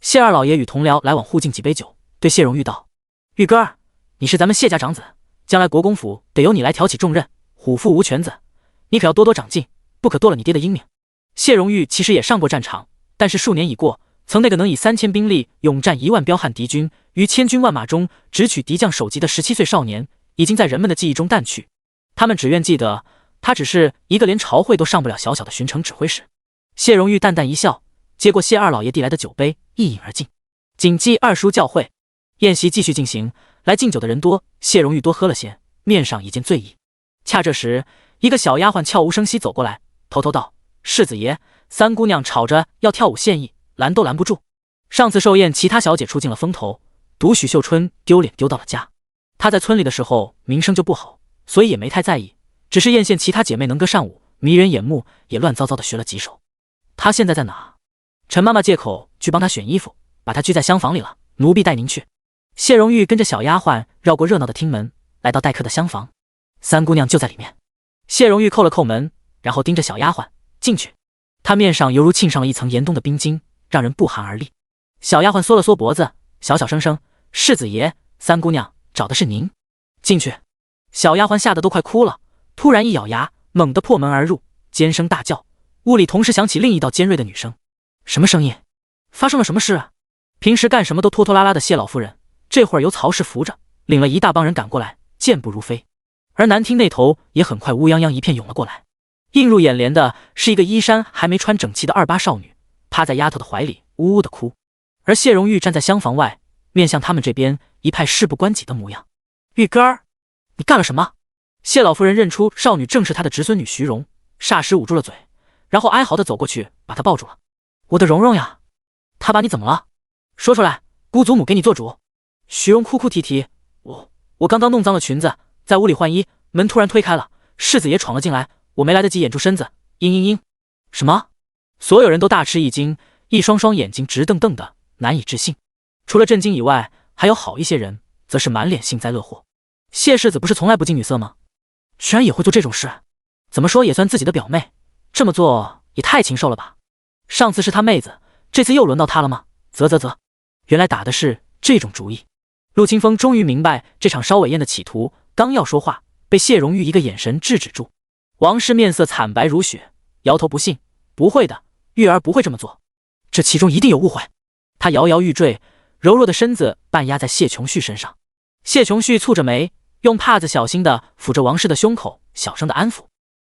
谢二老爷与同僚来往互敬几杯酒，对谢荣玉道：玉哥儿，你是咱们谢家长子，将来国公府得由你来挑起重任，虎父无犬子，你可要多多长进，不可夺了你爹的英名。谢荣玉其实也上过战场，但是数年已过，曾那个能以3000兵力勇战1万彪悍敌军，于千军万马中直取敌将首级的17岁少年，已经在人们的记忆中淡去。他们只愿记得他只是一个连朝会都上不了小小的巡城指挥使。谢荣玉淡淡一笑，接过谢二老爷递来的酒杯，一饮而尽。谨记二叔教诲。宴席继续进行，来敬酒的人多，谢荣玉多喝了些，面上已见醉意。恰这时，一个小丫鬟悄无声息走过来，偷偷道：世子爷，三姑娘吵着要跳舞献艺，拦都拦不住。上次寿宴其他小姐出尽了风头，独许秀春丢脸丢到了家。她在村里的时候名声就不好，所以也没太在意，只是艳羡其他姐妹能歌善舞，迷人眼目，也乱糟糟的学了几首。她现在在哪？陈妈妈借口去帮她选衣服，把她拘在厢房里了，奴婢带您去。谢荣玉跟着小丫鬟绕过热闹的厅门，来到待客的厢房。三姑娘就在里面。谢荣玉扣了扣门，然后盯着小丫鬟进去。她面上犹如沁上了一层严冬的冰晶，让人不寒而栗。小丫鬟缩了缩脖子，小声：世子爷，三姑娘找的是您。进去。小丫鬟吓得都快哭了，突然一咬牙，猛地破门而入，尖声大叫。屋里同时响起另一道尖锐的女声：什么声音？发生了什么事？平时干什么都拖拖拉拉的谢老夫人，这会儿由曹氏扶着，领了一大帮人赶过来，健步如飞。而南厅那头也很快乌泱泱一片涌了过来。映入眼帘的是一个衣衫还没穿整齐的28少女，趴在丫头的怀里呜呜的哭。而谢荣玉站在厢房外，面向他们这边，一派事不关己的模样。玉哥儿，你干了什么？谢老夫人认出少女正是她的侄孙女徐荣，霎时捂住了嘴，然后哀嚎的走过去把她抱住了。我的蓉蓉呀，她把你怎么了？说出来，姑祖母给你做主。徐荣哭哭啼啼：我刚刚弄脏了裙子，在屋里换衣，门突然推开了，世子爷闯了进来，我没来得及掩住身子。什么？所有人都大吃一惊，一双双眼睛直瞪瞪的，难以置信。除了震惊以外，还有好一些人则是满脸幸灾乐祸。谢世子不是从来不近女色吗？居然也会做这种事，怎么说也算自己的表妹，这么做也太禽兽了吧。上次是他妹子，这次又轮到他了吗？啧，原来打的是这种主意。陆清风终于明白这场烧尾宴的企图，刚要说话，被谢荣玉一个眼神制止住。王氏面色惨白如雪，摇头不信：不会的，玉儿不会这么做，这其中一定有误会。他摇摇欲坠，柔弱的身子半压在谢琼旭身上。谢琼旭蹙着眉，用帕子小心地抚着王氏的胸口，小声地安抚。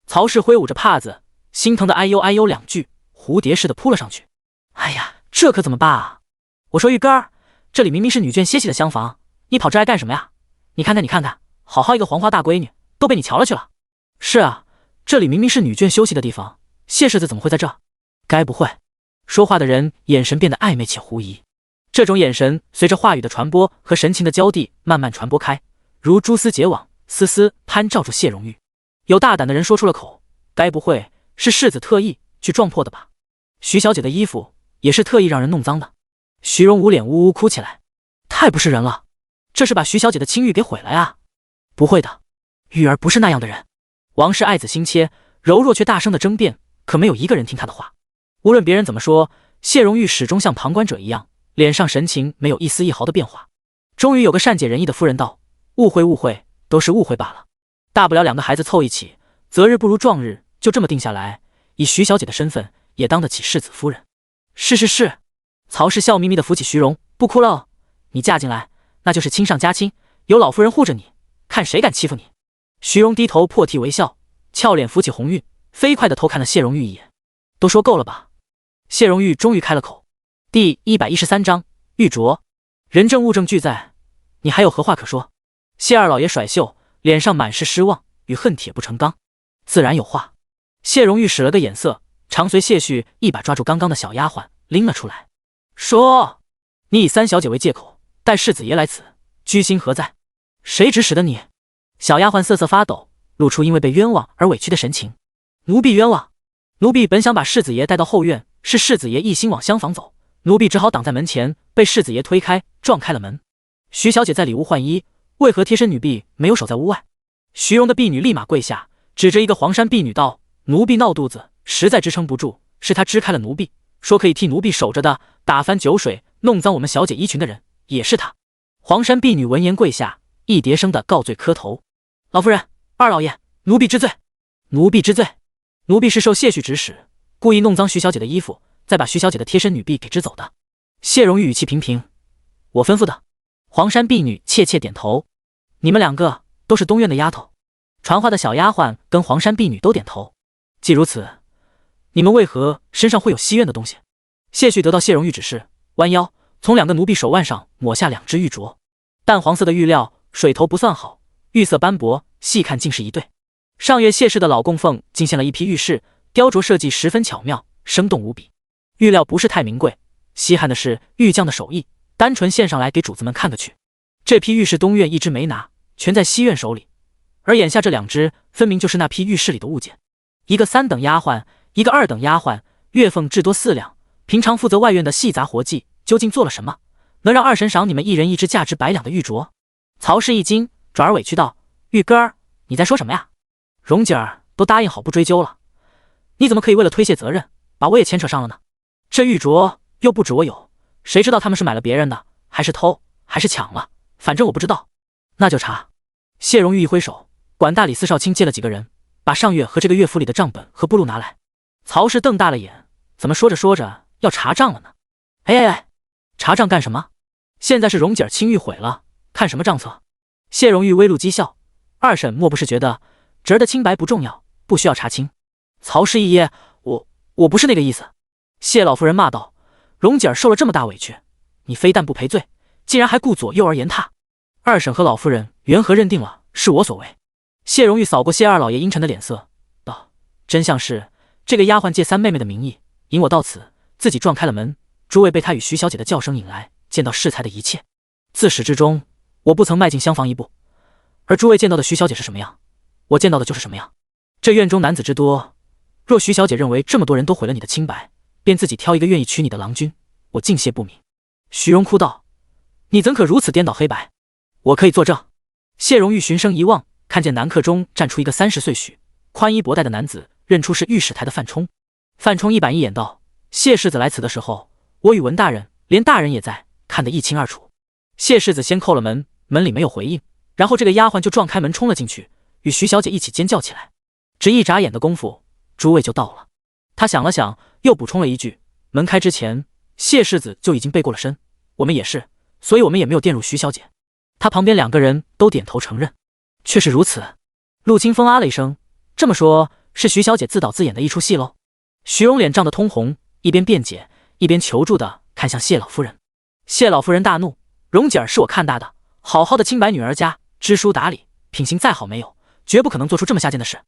曹氏挥舞着帕子，心疼的哎呦哎呦两句，蝴蝶似的扑了上去。哎呀，这可怎么办啊？我说玉哥儿，这里明明是女眷歇息的厢房，你跑这来干什么呀？你看看，好好一个黄花大闺女，都被你瞧了去了。是啊，这里明明是女眷休息的地方，谢世子怎么会在这？该不会……说话的人眼神变得暧昧且狐疑，这种眼神随着话语的传播和神情的交递慢慢传播开，如蛛丝结网，丝丝攀罩住谢荣玉。有大胆的人说出了口：该不会是世子特意去撞破的吧？徐小姐的衣服也是特意让人弄脏的。徐荣捂脸呜呜哭起来，太不是人了，这是把徐小姐的清誉给毁了呀！不会的，玉儿不是那样的人。王氏爱子心切，柔弱却大声的争辩，可没有一个人听她的话。无论别人怎么说，谢荣玉始终像旁观者一样，脸上神情没有一丝一毫的变化。终于有个善解人意的夫人道：误会误会，都是误会罢了，大不了两个孩子凑一起，择日不如撞日，就这么定下来，以徐小姐的身份也当得起世子夫人。是是是。曹氏笑眯眯地扶起徐荣，不哭了，你嫁进来那就是亲上加亲，有老夫人护着你，看谁敢欺负你。徐荣低头破涕为笑，俏脸浮起红晕，飞快地偷看了谢荣玉一眼。都说够了吧？谢荣玉终于开了口。第113章玉镯，人证物证俱在，你还有何话可说？谢二老爷甩袖，脸上满是失望，与恨铁不成钢。自然有话。谢荣玉使了个眼色，常随谢婿一把抓住刚刚的小丫鬟拎了出来，说：你以三小姐为借口，带世子爷来此，居心何在？谁指使的你？小丫鬟瑟瑟发抖，露出因为被冤枉而委屈的神情。奴婢冤枉？奴婢本想把世子爷带到后院，是世子爷一心往厢房走，奴婢只好挡在门前，被世子爷推开，撞开了门。徐小姐在里屋换衣，为何贴身女婢没有守在屋外？徐荣的婢女立马跪下，指着一个黄衫婢女道：奴婢闹肚子，实在支撑不住，是她支开了奴婢，说可以替奴婢守着的，打翻酒水，弄脏我们小姐衣裙的人，也是她。黄衫婢女闻言跪下，一叠声的告罪磕头：老夫人、二老爷，奴婢知罪，奴婢知罪。奴婢是受谢婿指使，故意弄脏徐小姐的衣服，再把徐小姐的贴身女婢给支走的。谢荣玉语气平平：我吩咐的。黄衫婢女怯怯点头。你们两个都是东院的丫头。传话的小丫鬟跟黄衫婢女都点头。既如此，你们为何身上会有西院的东西？谢婿得到谢荣玉指示，弯腰从两个奴婢手腕上抹下两只玉镯，淡黄色的玉料，水头不算好，玉色斑驳，细看竟是一对。上月谢氏的老供奉进献了一批玉饰，雕琢设计十分巧妙，生动无比。玉料不是太名贵，稀罕的是玉匠的手艺，单纯献上来给主子们看个去。这批玉饰东院一只没拿，全在西院手里，而眼下这两只分明就是那批玉饰里的物件。一个3等丫鬟，一个2等丫鬟，月俸至多4两，平常负责外院的细杂活计，究竟做了什么，能让二婶赏你们一人一只价值100两的玉镯？曹氏一惊，转而委屈道：玉哥儿，你在说什么呀？荣姐儿都答应好不追究了，你怎么可以为了推卸责任，把我也牵扯上了呢？这玉镯又不止我有，谁知道他们是买了别人的，还是偷，还是抢了？反正我不知道，那就查。谢荣玉一挥手，管大李四少卿借了几个人，把上月和这个月府里的账本和簿录拿来。曹氏瞪大了眼，怎么说着说着要查账了呢？哎，查账干什么？现在是荣姐儿清誉毁了，看什么账册？谢荣玉微露讥笑，二婶莫不是觉得侄儿的清白不重要，不需要查清？曹氏一噎，我不是那个意思。谢老夫人骂道：荣姐儿受了这么大委屈，你非但不赔罪，竟然还顾左右而言他。二婶和老夫人缘何认定了是我所为？谢荣玉扫过谢二老爷阴沉的脸色，道：真相是这个丫鬟借三妹妹的名义引我到此，自己撞开了门，诸位被她与徐小姐的叫声引来，见到适才的一切。自始至终，我不曾迈进厢房一步，而诸位见到的徐小姐是什么样，我见到的就是什么样。这院中男子之多，若徐小姐认为这么多人都毁了你的清白，便自己挑一个愿意娶你的郎君，我敬谢不敏。徐荣哭道：你怎可如此颠倒黑白？我可以作证。谢荣玉循声一望，看见南客中站出一个30岁许、宽衣博带的男子，认出是御史台的范冲。范冲一板一眼道：谢世子来此的时候，我与文大人连大人也在，看得一清二楚。谢世子先叩了门，门里没有回应，然后这个丫鬟就撞开门冲了进去，与徐小姐一起尖叫起来。只一眨眼的功夫，诸位就到了。他想了想，又补充了一句：门开之前，谢世子就已经背过了身，我们也是，所以我们也没有玷辱徐小姐。他旁边2个人都点头承认，确实如此。陆清风啊了一声，这么说，是徐小姐自导自演的一出戏喽？徐荣脸涨得通红，一边辩解，一边求助的看向谢老夫人。谢老夫人大怒：荣姐儿是我看大的，好好的清白女儿家，知书达理，品行再好没有，绝不可能做出这么下贱的事。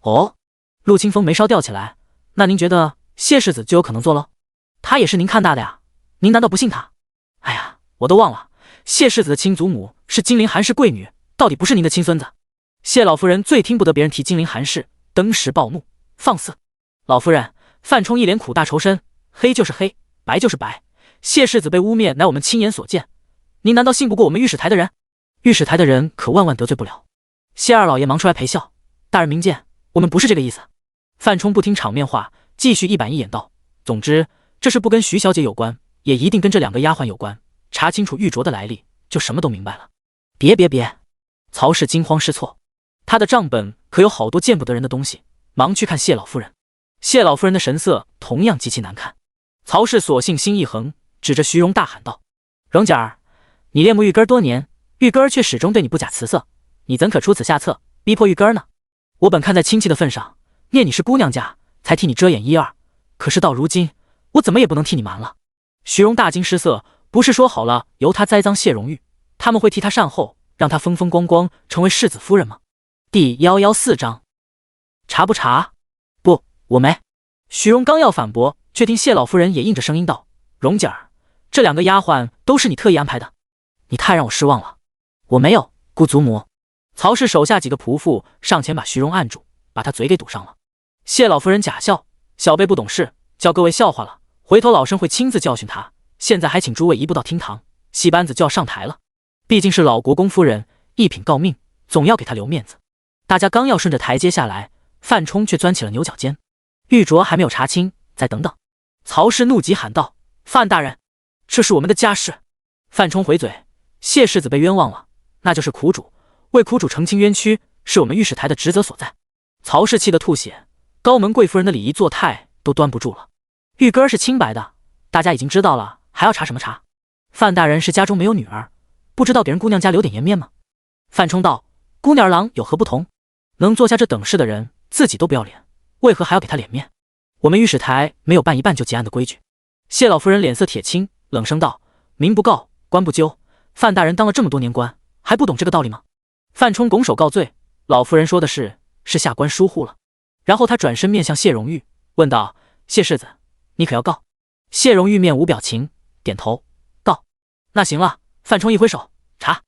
哦，陆清风眉梢吊起来，那您觉得谢世子就有可能做了？他也是您看大的呀，您难道不信他？哎呀，我都忘了，谢世子的亲祖母是金陵韩氏贵女，到底不是您的亲孙子。谢老夫人最听不得别人提金陵韩氏，登时暴怒：放肆！老夫人！范冲一脸苦大仇深：黑就是黑，白就是白，谢世子被污蔑乃我们亲眼所见，您难道信不过我们御史台的人？御史台的人可万万得罪不了。谢二老爷忙出来陪笑，大人明鉴，我们不是这个意思。范冲不听场面话，继续一板一眼道：总之，这事不跟徐小姐有关，也一定跟这2个丫鬟有关。查清楚玉镯的来历，就什么都明白了。别！曹氏惊慌失措，他的账本可有好多见不得人的东西，忙去看谢老夫人。谢老夫人的神色同样极其难看。曹氏索性心一横，指着徐荣大喊道：荣姐儿，你恋慕玉根多年，玉根却始终对你不假辞色，你怎可出此下策，逼迫玉根呢？我本看在亲戚的份上，念你是姑娘家，才替你遮掩一二，可是到如今，我怎么也不能替你瞒了。徐荣大惊失色，不是说好了由他栽赃谢荣玉，他们会替他善后，让他风风光光成为世子夫人吗？第114章，查不查？不，我没。徐荣刚要反驳，却听谢老夫人也应着声音道：荣姐儿，这2个丫鬟都是你特意安排的，你太让我失望了。我没有，姑祖母。曹氏手下几个仆妇上前把徐荣按住，把他嘴给堵上了。谢老夫人假笑：小辈不懂事，叫各位笑话了，回头老身会亲自教训他。现在还请诸位移步到厅堂，戏班子就要上台了。毕竟是老国公夫人，一品诰命，总要给他留面子。大家刚要顺着台阶下来，范冲却钻起了牛角尖。玉镯还没有查清，再等等。曹氏怒极喊道：范大人，这是我们的家事。范冲回嘴：谢世子被冤枉了，那就是苦主，为苦主澄清冤屈，是我们御史台的职责所在。曹氏气得吐血，高门贵夫人的礼仪作态都端不住了。玉根是清白的，大家已经知道了，还要查什么查？范大人是家中没有女儿，不知道给人姑娘家留点颜面吗？范冲道：姑娘郎有何不同？能做下这等事的人，自己都不要脸，为何还要给他脸面？我们御史台没有办一半就结案的规矩。谢老夫人脸色铁青，冷声道：民不告，官不究。范大人当了这么多年官，还不懂这个道理吗？范冲拱手告罪：老夫人说的是下官疏忽了。然后他转身面向谢荣玉，问道：谢世子，你可要告？谢荣玉面无表情，点头告。那行了。范冲一挥手，查。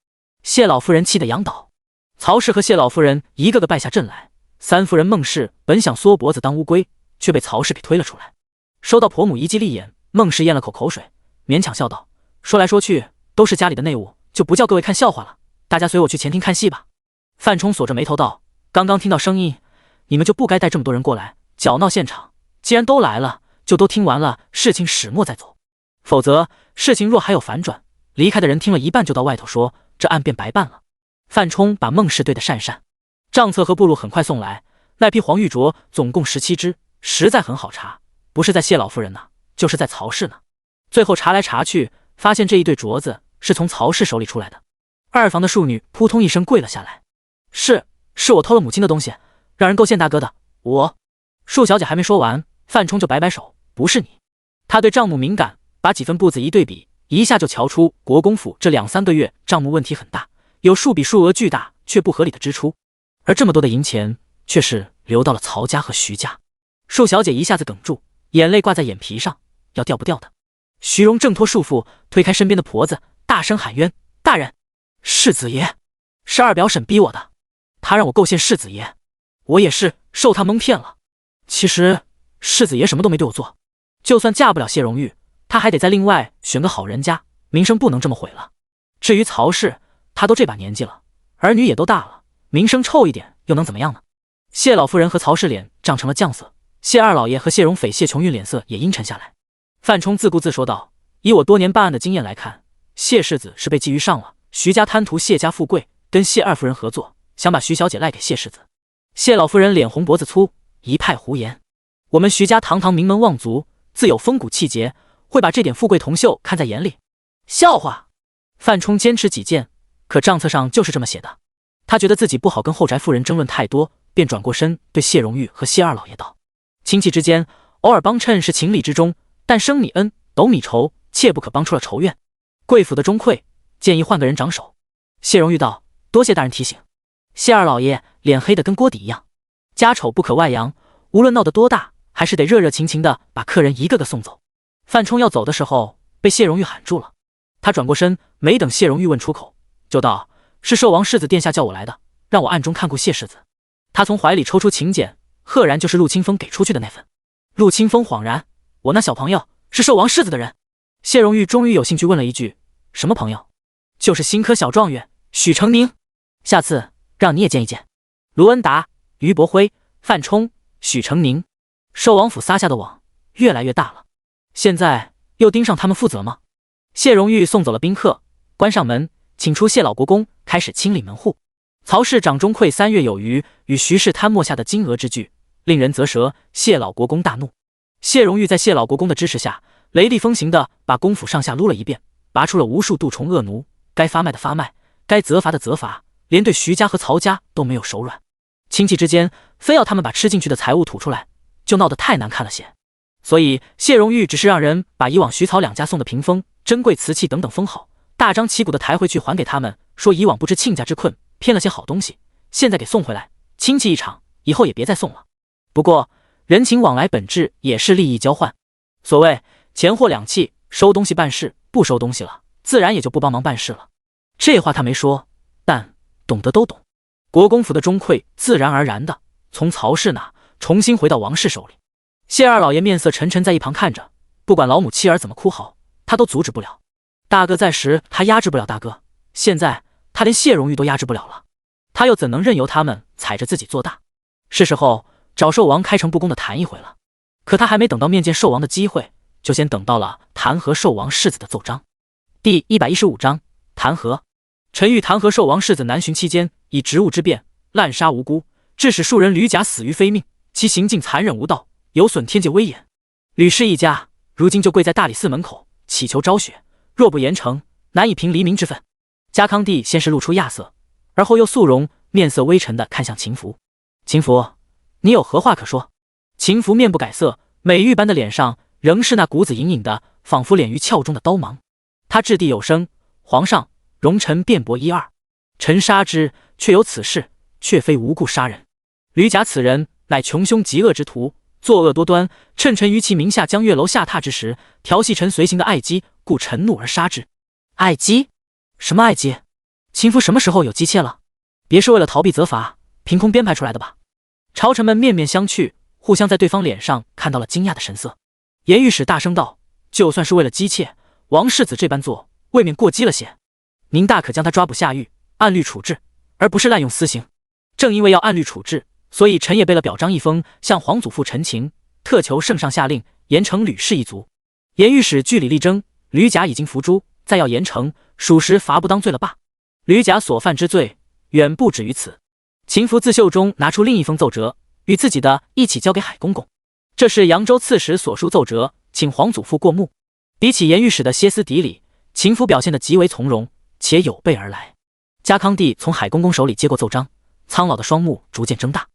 谢老夫人气得仰倒。曹氏和谢老夫人一个个败下阵来。三夫人孟氏本想缩脖子当乌龟，却被曹氏给推了出来。收到婆母一记利眼，孟氏咽了口水，勉强笑道：说来说去都是家里的内务，就不叫各位看笑话了，大家随我去前厅看戏吧。范冲锁着眉头道：刚刚听到声音，你们就不该带这么多人过来搅闹现场，既然都来了，就都听完了事情始末再走，否则事情若还有反转，离开的人听了一半就到外头说，这案便白办了。范冲把孟氏对得讪讪。账册和簿录很快送来，那批黄玉镯总共17只，实在很好查，不是在谢老夫人那，就是在曹氏那。最后查来查去，发现这一对镯子是从曹氏手里出来的。二房的庶女扑通一声跪了下来：是我偷了母亲的东西，让人构陷大哥的，我。庶小姐还没说完，范冲就摆摆手：不是你。他对账目敏感，把几份簿子一对比，一下就瞧出国公府这2-3个月账目问题很大，有数笔数额巨大却不合理的支出，而这么多的银钱却是流到了曹家和徐家。庶小姐一下子哽住，眼泪挂在眼皮上，要掉不掉的。徐荣挣脱束缚，推开身边的婆子，大声喊冤：大人，世子爷，是二表婶逼我的，他让我构陷世子爷，我也是受他蒙骗了。其实世子爷什么都没对我做，就算嫁不了谢荣玉，他还得再另外选个好人家，名声不能这么毁了。至于曹氏，他都这把年纪了，儿女也都大了，名声臭一点又能怎么样呢？谢老夫人和曹氏脸涨成了酱色，谢二老爷和谢荣斐、谢琼玉脸色也阴沉下来。范冲自顾自说道：以我多年办案的经验来看，谢世子是被觊觎上了，徐家贪图谢家富贵，跟谢二夫人合作，想把徐小姐赖给谢世子。谢老夫人脸红脖子粗，一派胡言。我们徐家堂堂名门望族，自有风骨气节，会把这点富贵铜锈看在眼里？笑话！范冲坚持己见，可账册上就是这么写的。他觉得自己不好跟后宅妇人争论太多，便转过身对谢荣玉和谢二老爷道：亲戚之间偶尔帮衬是情理之中，但生米恩，斗米仇，切不可帮出了仇怨。贵府的钟馗，建议换个人掌手。谢荣玉道：多谢大人提醒。谢二老爷脸黑得跟锅底一样，家丑不可外扬，无论闹得多大，还是得热热情情的把客人一个个送走。范冲要走的时候，被谢荣玉喊住了。他转过身，没等谢荣玉问出口，就道：是寿王世子殿下叫我来的，让我暗中看顾谢世子。他从怀里抽出请柬，赫然就是陆清风给出去的那份。陆清风恍然：我那小朋友是寿王世子的人。谢荣玉终于有兴趣问了一句：“什么朋友？”“就是新科小状元许成宁，下次让你也见一见。”卢恩达、于伯辉、范冲、许成宁，寿王府撒下的网越来越大了，现在又盯上他们父子了吗？谢荣玉送走了宾客，关上门，请出谢老国公，开始清理门户。曹氏掌中馈3月有余，与徐氏摊没下的金额之巨，令人啧舌。谢老国公大怒。谢荣玉在谢老国公的支持下，雷厉风行的把公府上下撸了一遍，拔出了无数杜虫恶奴，该发卖的发卖，该责罚的责罚，连对徐家和曹家都没有手软。亲戚之间非要他们把吃进去的财物吐出来，就闹得太难看了些。所以谢荣玉只是让人把以往徐曹两家送的屏风、珍贵瓷器等等封好，大张旗鼓的抬回去还给他们，说以往不知亲家之困，骗了些好东西，现在给送回来，亲戚一场，以后也别再送了。不过人情往来本质也是利益交换，所谓钱货两讫，收东西办事，不收东西了，自然也就不帮忙办事了。这话他没说，但懂得都懂。国公府的中馈自然而然的从曹氏那重新回到王氏手里。谢二老爷面色沉沉，在一旁看着，不管老母妻儿怎么哭嚎，他都阻止不了。大哥在时他压制不了大哥，现在他连谢荣玉都压制不了了，他又怎能任由他们踩着自己做大？是时候找寿王开诚布公的谈一回了。可他还没等到面见寿王的机会，就先等到了弹劾寿王世子的奏章。第115章弹劾。陈玉弹劾寿王世子南巡期间，以职务之便滥杀无辜，致使数人吕甲死于非命，其行径残忍无道，有损天界威严。吕氏一家如今就跪在大理寺门口祈求昭雪，若不严惩，难以平黎民之愤。家康帝先是露出亚色，而后又肃容，面色微沉地看向秦福。秦福，你有何话可说？秦福面不改色，美玉般的脸上仍是那股子隐隐的，仿佛敛于鞘中的刀芒。他掷地有声：皇上，容臣辩驳一二。臣杀之，却有此事，却非无故杀人。吕甲此人乃穷凶极恶之徒，作恶多端，趁臣于其名下将月楼下榻之时，调戏臣随行的爱姬，故臣怒而杀之。爱姬？什么爱姬？秦福什么时候有姬妾了？别是为了逃避责罚，凭空编排出来的吧？朝臣们面面相觑，互相在对方脸上看到了惊讶的神色。严御史大声道：“就算是为了姬妾，王世子这般做，未免过激了些。您大可将他抓捕下狱，按律处置，而不是滥用私刑。正因为要按律处置，所以臣也备了表彰一封，向皇祖父陈情，特求圣上下令严惩吕氏一族。”严御史据理力争，吕甲已经伏诛，再要严惩，属实罚不当罪了罢。吕甲所犯之罪远不止于此。秦福自袖中拿出另一封奏折，与自己的一起交给海公公。这是扬州刺史所书奏折，请皇祖父过目。比起严御史的歇斯底里，秦福表现得极为从容，且有备而来。家康帝从海公公手里接过奏章，苍老的双目逐渐睁大。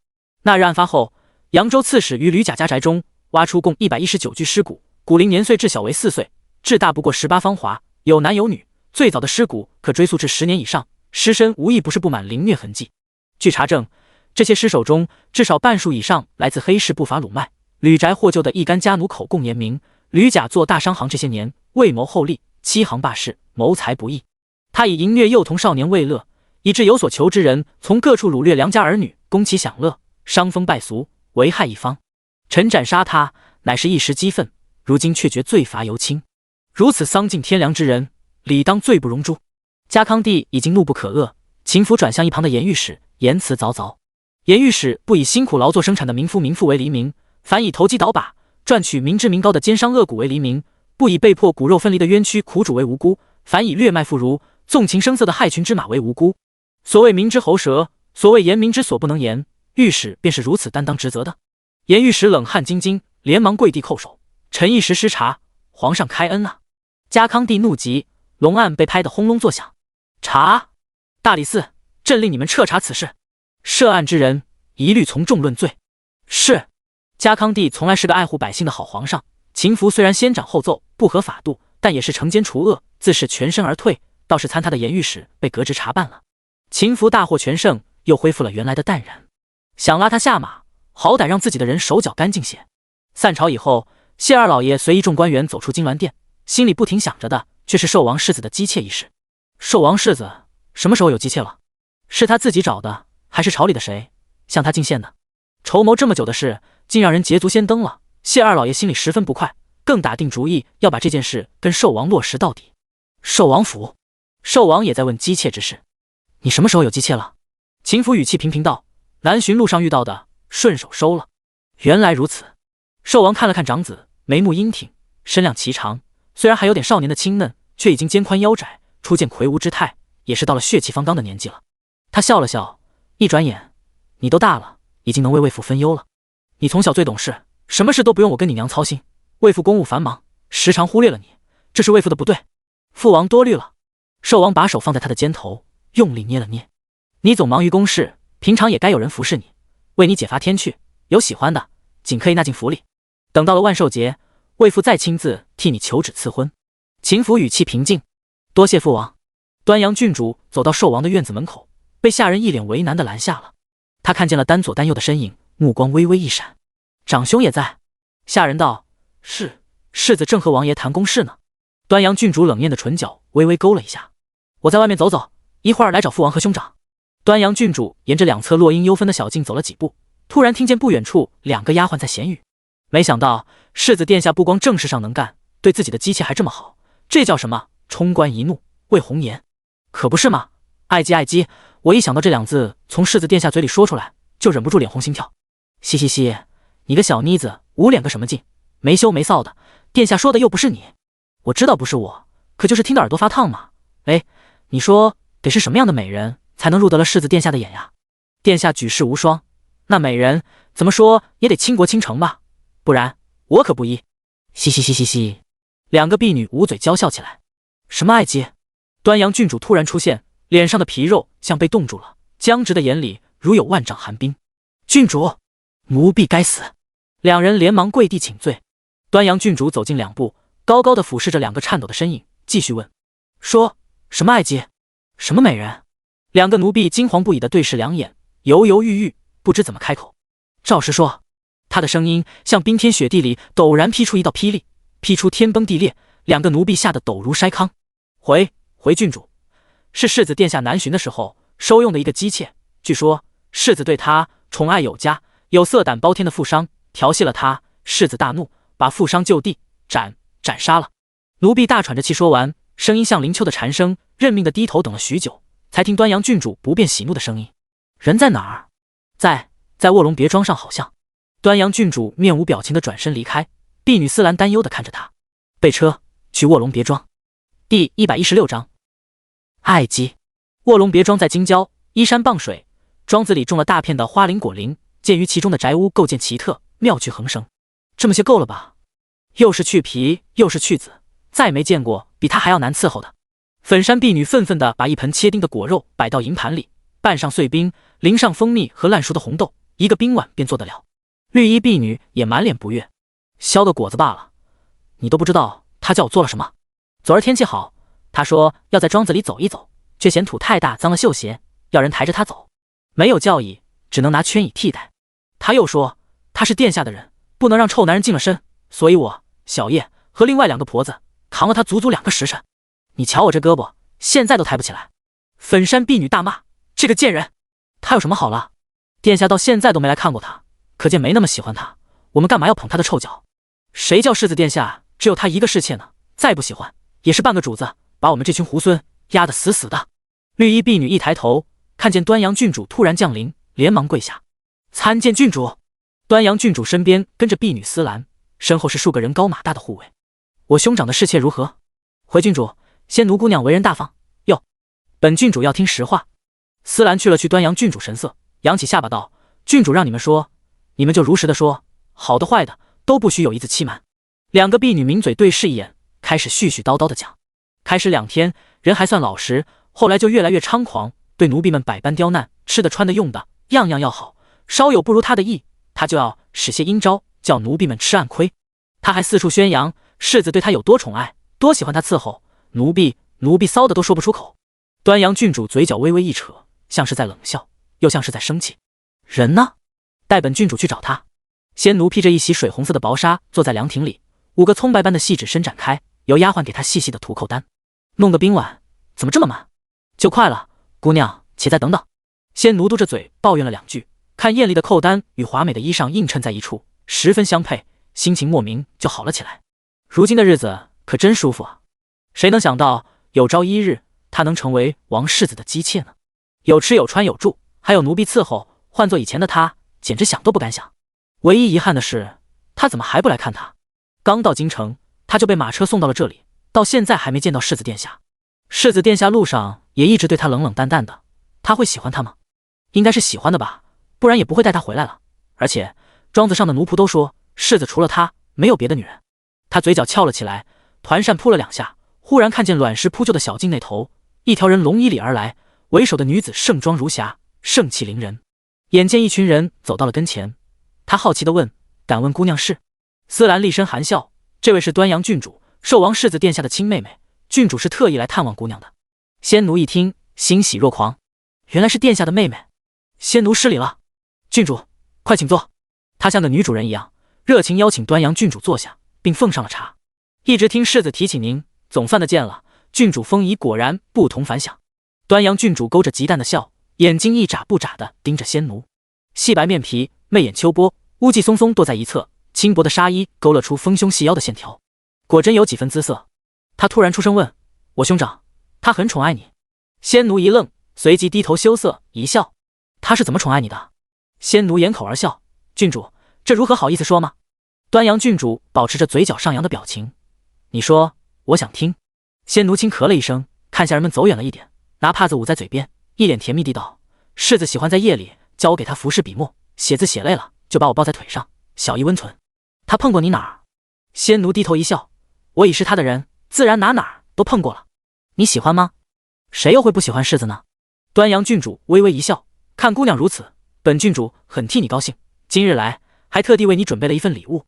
那日案发后，扬州刺史于吕甲家宅中挖出共119具尸骨，骨龄年岁至小为4岁，至大不过18芳华，有男有女，最早的尸骨可追溯至10年以上，尸身无一不是布满凌虐痕迹。据查证，这些尸首中至少半数以上来自黑市不法掳卖。吕宅获救的一干家奴口供言明，吕甲做大商行这些年为谋厚利，欺行霸市，谋财不义。他以淫虐幼童少年为乐，以致有所求之人从各处掳掠良家儿女，供其享乐，伤风败俗，危害一方。臣斩杀他，乃是一时激愤，如今却觉罪罚尤轻。如此丧尽天良之人，理当罪不容诛。家康帝已经怒不可遏，秦福转向一旁的严御史，言辞凿凿。严御史不以辛苦劳作生产的民夫民妇为黎民，反以投机倒把赚取民脂民膏的奸商恶贾为黎民；不以被迫骨肉分离的冤屈苦主为无辜，反以掠卖妇孺、纵情声色的害群之马为无辜。所谓民之喉舌，所谓言民之所不能言，御史便是如此担当职责的。严御史冷汗津津，连忙跪地叩首：“臣一时失察，皇上开恩啊！”家康帝怒极，龙案被拍得轰隆作响。查！大理寺，朕令你们彻查此事，涉案之人一律从重论罪。是。家康帝从来是个爱护百姓的好皇上，秦福虽然先斩后奏，不合法度，但也是惩奸除恶，自是全身而退。倒是参他的严御史被革职查办了。秦福大获全胜，又恢复了原来的淡然，想拉他下马，好歹让自己的人手脚干净些。散朝以后，谢二老爷随一众官员走出金銮殿，心里不停想着的却是寿王世子的姬妾一事。寿王世子什么时候有姬妾了？是他自己找的，还是朝里的谁向他进献的？筹谋这么久的事，竟让人捷足先登了。谢二老爷心里十分不快，更打定主意要把这件事跟寿王落实到底。寿王府，寿王也在问姬妾之事。你什么时候有姬妾了？秦府语气平平道：南巡路上遇到的，顺手收了。原来如此。寿王看了看长子，眉目英挺，身量颀长，虽然还有点少年的清嫩，却已经肩宽腰窄，初见魁梧之态，也是到了血气方刚的年纪了。他笑了笑，一转眼，你都大了，已经能为魏父分忧了。你从小最懂事，什么事都不用我跟你娘操心。魏父公务繁忙，时常忽略了你，这是魏父的不对。父王多虑了。寿王把手放在他的肩头，用力捏了捏。你总忙于公事，平常也该有人服侍你，为你解乏天趣。有喜欢的，尽可以纳进府里。等到了万寿节，魏父再亲自替你求旨赐婚。秦府语气平静，多谢父王。端阳郡主走到寿王的院子门口，被下人一脸为难的拦下了。他看见了丹左丹右的身影，目光微微一闪。长兄也在。下人道：是，世子正和王爷谈公事呢。端阳郡主冷艳的唇角微微勾了一下。我在外面走走，一会儿来找父王和兄长。端阳郡主沿着两侧落英幽芬的小径走了几步，突然听见不远处两个丫鬟在闲语。没想到世子殿下不光正事上能干，对自己的姬妾还这么好，这叫什么冲冠一怒为红颜？可不是嘛，爱姬爱姬，我一想到这两字从世子殿下嘴里说出来，就忍不住脸红心跳。嘻嘻嘻，你个小妮子，捂脸个什么劲？没羞没臊的，殿下说的又不是你。我知道不是我，可就是听得耳朵发烫嘛。哎，你说得是什么样的美人才能入得了世子殿下的眼呀？殿下举世无双，那美人怎么说也得倾国倾城吧，不然我可不依。嘻嘻嘻嘻嘻，两个婢女捂嘴娇笑起来。什么爱姬？端阳郡主突然出现，脸上的皮肉像被冻住了，僵直的眼里如有万丈寒冰。郡主，奴婢该死！两人连忙跪地请罪。端阳郡主走近两步，高高的俯视着两个颤抖的身影，继续问：说什么爱姬？什么美人？两个奴婢惊惶不已的对视两眼，犹犹豫豫，不知怎么开口。照实说，他的声音像冰天雪地里陡然劈出一道霹雳，劈出天崩地裂，两个奴婢吓得抖如筛糠。回郡主，是世子殿下南巡的时候收用的一个姬妾，据说世子对她宠爱有加，有色胆包天的富商调戏了她，世子大怒，把富商就地斩杀了。奴婢大喘着气说完，声音像林秋的蝉声，认命的低头等了许久，才听端阳郡主不变喜怒的声音：人在哪儿？在卧龙别庄上好像。端阳郡主面无表情的转身离开，婢女思兰担忧的看着她。备车去卧龙别庄。第116章爱姬。卧龙别庄在京郊，依山傍水，庄子里种了大片的花林果林，建于其中的宅屋构建奇特，妙趣横生。这么些够了吧？又是去皮又是去籽，再没见过比他还要难伺候的。粉山婢女愤愤地把一盆切丁的果肉摆到银盘里，拌上碎冰，淋上蜂蜜和烂熟的红豆，一个冰碗便做得了。绿衣婢女也满脸不悦：削个果子罢了，你都不知道他叫我做了什么。昨儿天气好，他说要在庄子里走一走，却嫌土太大脏了绣鞋，要人抬着他走，没有轿椅，只能拿圈椅替代。他又说他是殿下的人，不能让臭男人近了身，所以我小叶和另外两个婆子扛了他足足2个时辰。你瞧我这胳膊，现在都抬不起来。粉山婢女大骂：这个贱人，他有什么好了？殿下到现在都没来看过他，可见没那么喜欢他，我们干嘛要捧他的臭脚？谁叫世子殿下只有他一个侍妾呢？再不喜欢也是半个主子，把我们这群猢狲压得死死的。绿衣婢女一抬头，看见端阳郡主突然降临，连忙跪下：参见郡主。端阳郡主身边跟着婢女思兰，身后是数个人高马大的护卫。我兄长的侍妾如何？回郡主，仙奴姑娘为人大方。哟，本郡主要听实话。思兰去了端阳郡主神色，扬起下巴道：郡主让你们说，你们就如实的说，好的坏的都不许有一字欺瞒。两个婢女抿嘴对视一眼，开始絮絮叨叨的讲。开始2天人还算老实，后来就越来越猖狂，对奴婢们百般刁难，吃的穿的用的样样要好，稍有不如他的意，他就要使些阴招，叫奴婢们吃暗亏。他还四处宣扬世子对他有多宠爱，多喜欢他伺候，奴婢骚的都说不出口。端阳郡主嘴角微微一扯，像是在冷笑，又像是在生气。人呢？带本郡主去找他。仙奴披着一袭水红色的薄纱，坐在凉亭里，5个葱白般的细指伸展开，由丫鬟给他细细的涂扣丹。弄个冰碗，怎么这么慢？就快了，姑娘，且再等等。仙奴嘟着嘴抱怨了2句，看艳丽的扣丹与华美的衣裳映衬在一处，十分相配，心情莫名就好了起来。如今的日子可真舒服啊！谁能想到有朝一日他能成为王世子的姬妾呢？有吃有穿有住，还有奴婢伺候，换做以前的他，简直想都不敢想。唯一遗憾的是，他怎么还不来看他？刚到京城，他就被马车送到了这里，到现在还没见到世子殿下。世子殿下路上也一直对他冷冷淡淡的，他会喜欢他吗？应该是喜欢的吧，不然也不会带他回来了。而且庄子上的奴仆都说，世子除了他没有别的女人。他嘴角翘了起来，团扇扑了2下，忽然看见卵石铺就的小径那头，一条人龙衣里而来，为首的女子盛装如霞，盛气凌人。眼见一群人走到了跟前，他好奇地问：“敢问姑娘是？”思兰厉声含笑：“这位是端阳郡主，寿王世子殿下的亲妹妹，郡主是特意来探望姑娘的。”仙奴一听，欣喜若狂，原来是殿下的妹妹。仙奴失礼了，郡主，快请坐。他像个女主人一样，热情邀请端阳郡主坐下，并奉上了茶。一直听世子提起您，总算的见了，郡主风仪果然不同凡响。端阳郡主勾着极淡的笑，眼睛一眨不眨地盯着仙奴，细白面皮，媚眼秋波，乌髻松松躲在一侧，轻薄的纱衣勾勒出丰胸细腰的线条，果真有几分姿色。他突然出声问：“我兄长，他很宠爱你？”仙奴一愣，随即低头羞涩一笑：“他是怎么宠爱你的？”仙奴掩口而笑：“郡主，这如何好意思说吗？”端阳郡主保持着嘴角上扬的表情：“你说，我想听。”仙奴轻咳了一声，看下人们走远了一点，拿帕子捂在嘴边，一脸甜蜜地道：“世子喜欢在夜里教我给他服饰笔墨，写字写累了就把我抱在腿上，小意温存。他碰过你哪儿？”仙奴低头一笑：“我已是他的人，自然哪儿都碰过了。你喜欢吗？谁又会不喜欢世子呢？”端阳郡主微微一笑：“看姑娘如此，本郡主很替你高兴，今日来还特地为你准备了一份礼物。”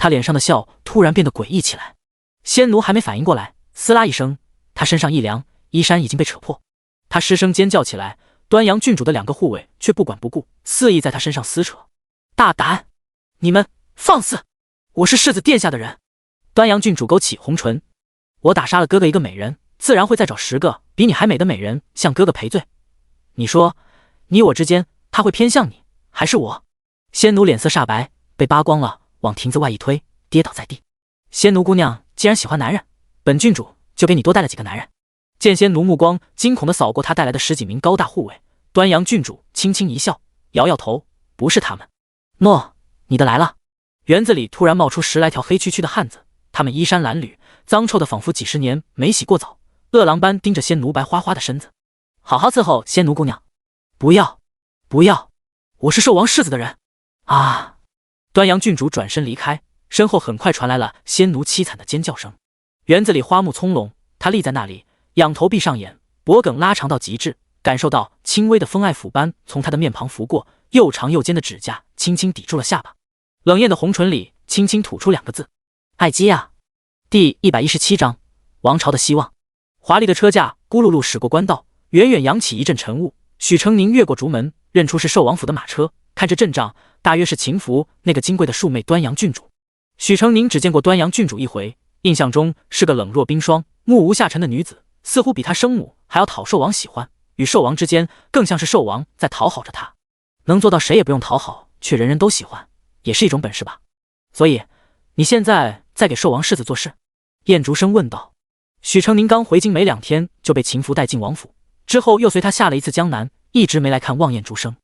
他脸上的笑突然变得诡异起来。仙奴还没反应过来，撕拉一声，他身上一凉，衣衫已经被扯破。他失声尖叫起来，端阳郡主的2个护卫却不管不顾，肆意在他身上撕扯。大胆！你们放肆！我是世子殿下的人。端阳郡主勾起红唇：“我打杀了哥哥一个美人，自然会再找10个比你还美的美人向哥哥赔罪。你说，你我之间，他会偏向你，还是我？”仙奴脸色煞白，被扒光了，往亭子外一推，跌倒在地。仙奴姑娘既然喜欢男人，本郡主就给你多带了几个男人。见仙奴目光惊恐地扫过他带来的10几名高大护卫，端阳郡主轻轻一笑，摇摇头：“不是他们。”“喏，你的来了。”园子里突然冒出10来条黑黢黢的汉子，他们衣衫褴褛，脏臭的仿佛几十年没洗过澡，饿狼般盯着仙奴白花花的身子。“好好伺候仙奴姑娘。”“不要，不要，我是寿王世子的人。”啊！端阳郡主转身离开，身后很快传来了仙奴凄惨的尖叫声。园子里花木葱茏，他立在那里，仰头闭上眼，脖颈拉长到极致，感受到轻微的风爱抚般从他的面庞拂过，又长又尖的指甲轻轻抵住了下巴，冷艳的红唇里轻轻吐出2个字：“爱姬啊。”第117章王朝的希望。华丽的车驾咕噜噜驶过官道，远远扬起一阵晨雾。许成宁越过竹门，认出是寿王府的马车，看着阵仗，大约是秦服那个金贵的庶妹端阳郡主。许成宁只见过端阳郡主一回，印象中是个冷若冰霜、目无下尘的女子，似乎比她生母还要讨寿王喜欢，与寿王之间更像是寿王在讨好着她。能做到谁也不用讨好，却人人都喜欢，也是一种本事吧。所以，你现在在给寿王世子做事？燕竹生问道。许成宁刚回京没2天，就被秦服带进王府，之后又随他下了一次江南，一直没来看望燕竹生。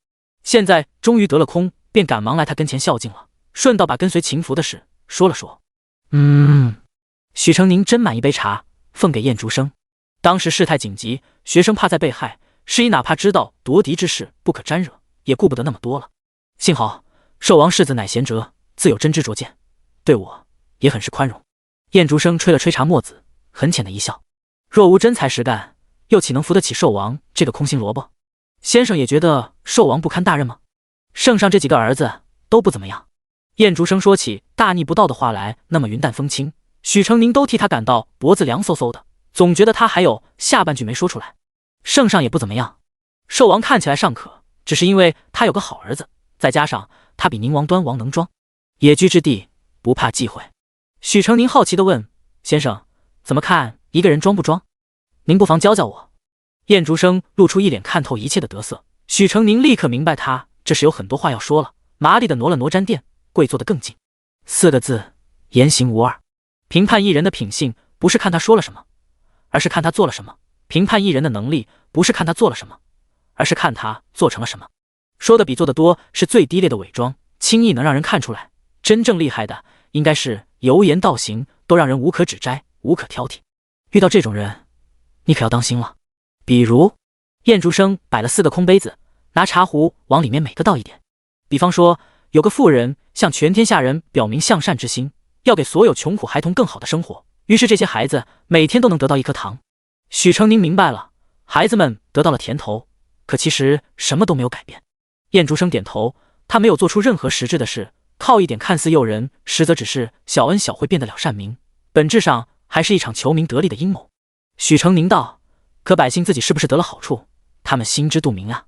现在终于得了空，便赶忙来他跟前孝敬了，顺道把跟随秦服的事说了说。许成宁斟满一杯茶，奉给燕竹生。当时事态紧急，学生怕再被害，是以哪怕知道夺嫡之事不可沾惹，也顾不得那么多了。幸好寿王世子乃贤哲，自有真知灼见，对我也很是宽容。燕竹生吹了吹茶沫子，很浅的一笑：“若无真才实干，又岂能扶得起寿王这个空心萝卜？先生也觉得寿王不堪大任吗？圣上这几个儿子都不怎么样。”燕竹生说起大逆不道的话来，那么云淡风轻，许成宁都替他感到脖子凉飕飕的，总觉得他还有下半句没说出来。圣上也不怎么样，寿王看起来尚可，只是因为他有个好儿子，再加上他比宁王端王能装，野居之地不怕忌讳。许成宁好奇地问：“先生怎么看一个人装不装？您不妨教教我。”燕竹生露出一脸看透一切的得色，许成宁立刻明白他这是有很多话要说了，麻利地挪了挪毡垫，跪坐得更近。4个字：言行无二。评判一人的品性，不是看他说了什么，而是看他做了什么；评判一人的能力，不是看他做了什么，而是看他做成了什么。说的比做的多是最低劣的伪装，轻易能让人看出来。真正厉害的，应该是由言到行都让人无可指摘，无可挑剔。遇到这种人，你可要当心了。比如，燕竹生摆了4个空杯子，拿茶壶往里面每个倒一点。比方说，有个妇人向全天下人表明向善之心，要给所有穷苦孩童更好的生活，于是这些孩子每天都能得到1颗糖。许成宁明白了，孩子们得到了甜头，可其实什么都没有改变。燕竹生点头，他没有做出任何实质的事，靠一点看似诱人，实则只是小恩小惠变得了善民，本质上还是一场求名得利的阴谋。许成宁道：可百姓自己是不是得了好处，他们心知肚明啊。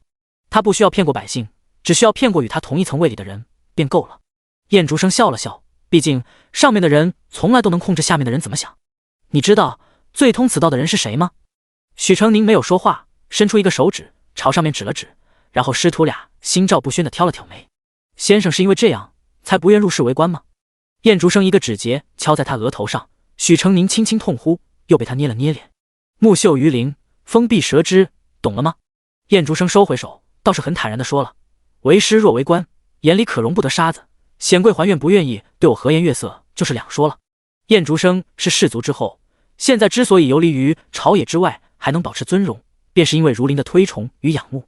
他不需要骗过百姓，只需要骗过与他同一层位里的人便够了。燕竹生笑了笑，毕竟上面的人从来都能控制下面的人怎么想。你知道最通此道的人是谁吗？许成宁没有说话，伸出一个手指朝上面指了指，然后师徒俩心照不宣地挑了挑眉。先生是因为这样才不愿入仕为官吗？燕竹生一个指节敲在他额头上，许成宁轻轻痛呼，又被他捏了捏脸。木秀于林，风必折枝，懂了吗？燕竹生收回手，倒是很坦然地说了：为师若为官，眼里可容不得沙子。显贵还愿不愿意对我和颜悦色，就是两说了。燕竹生是士族之后，现在之所以游离于朝野之外，还能保持尊荣，便是因为儒林的推崇与仰慕。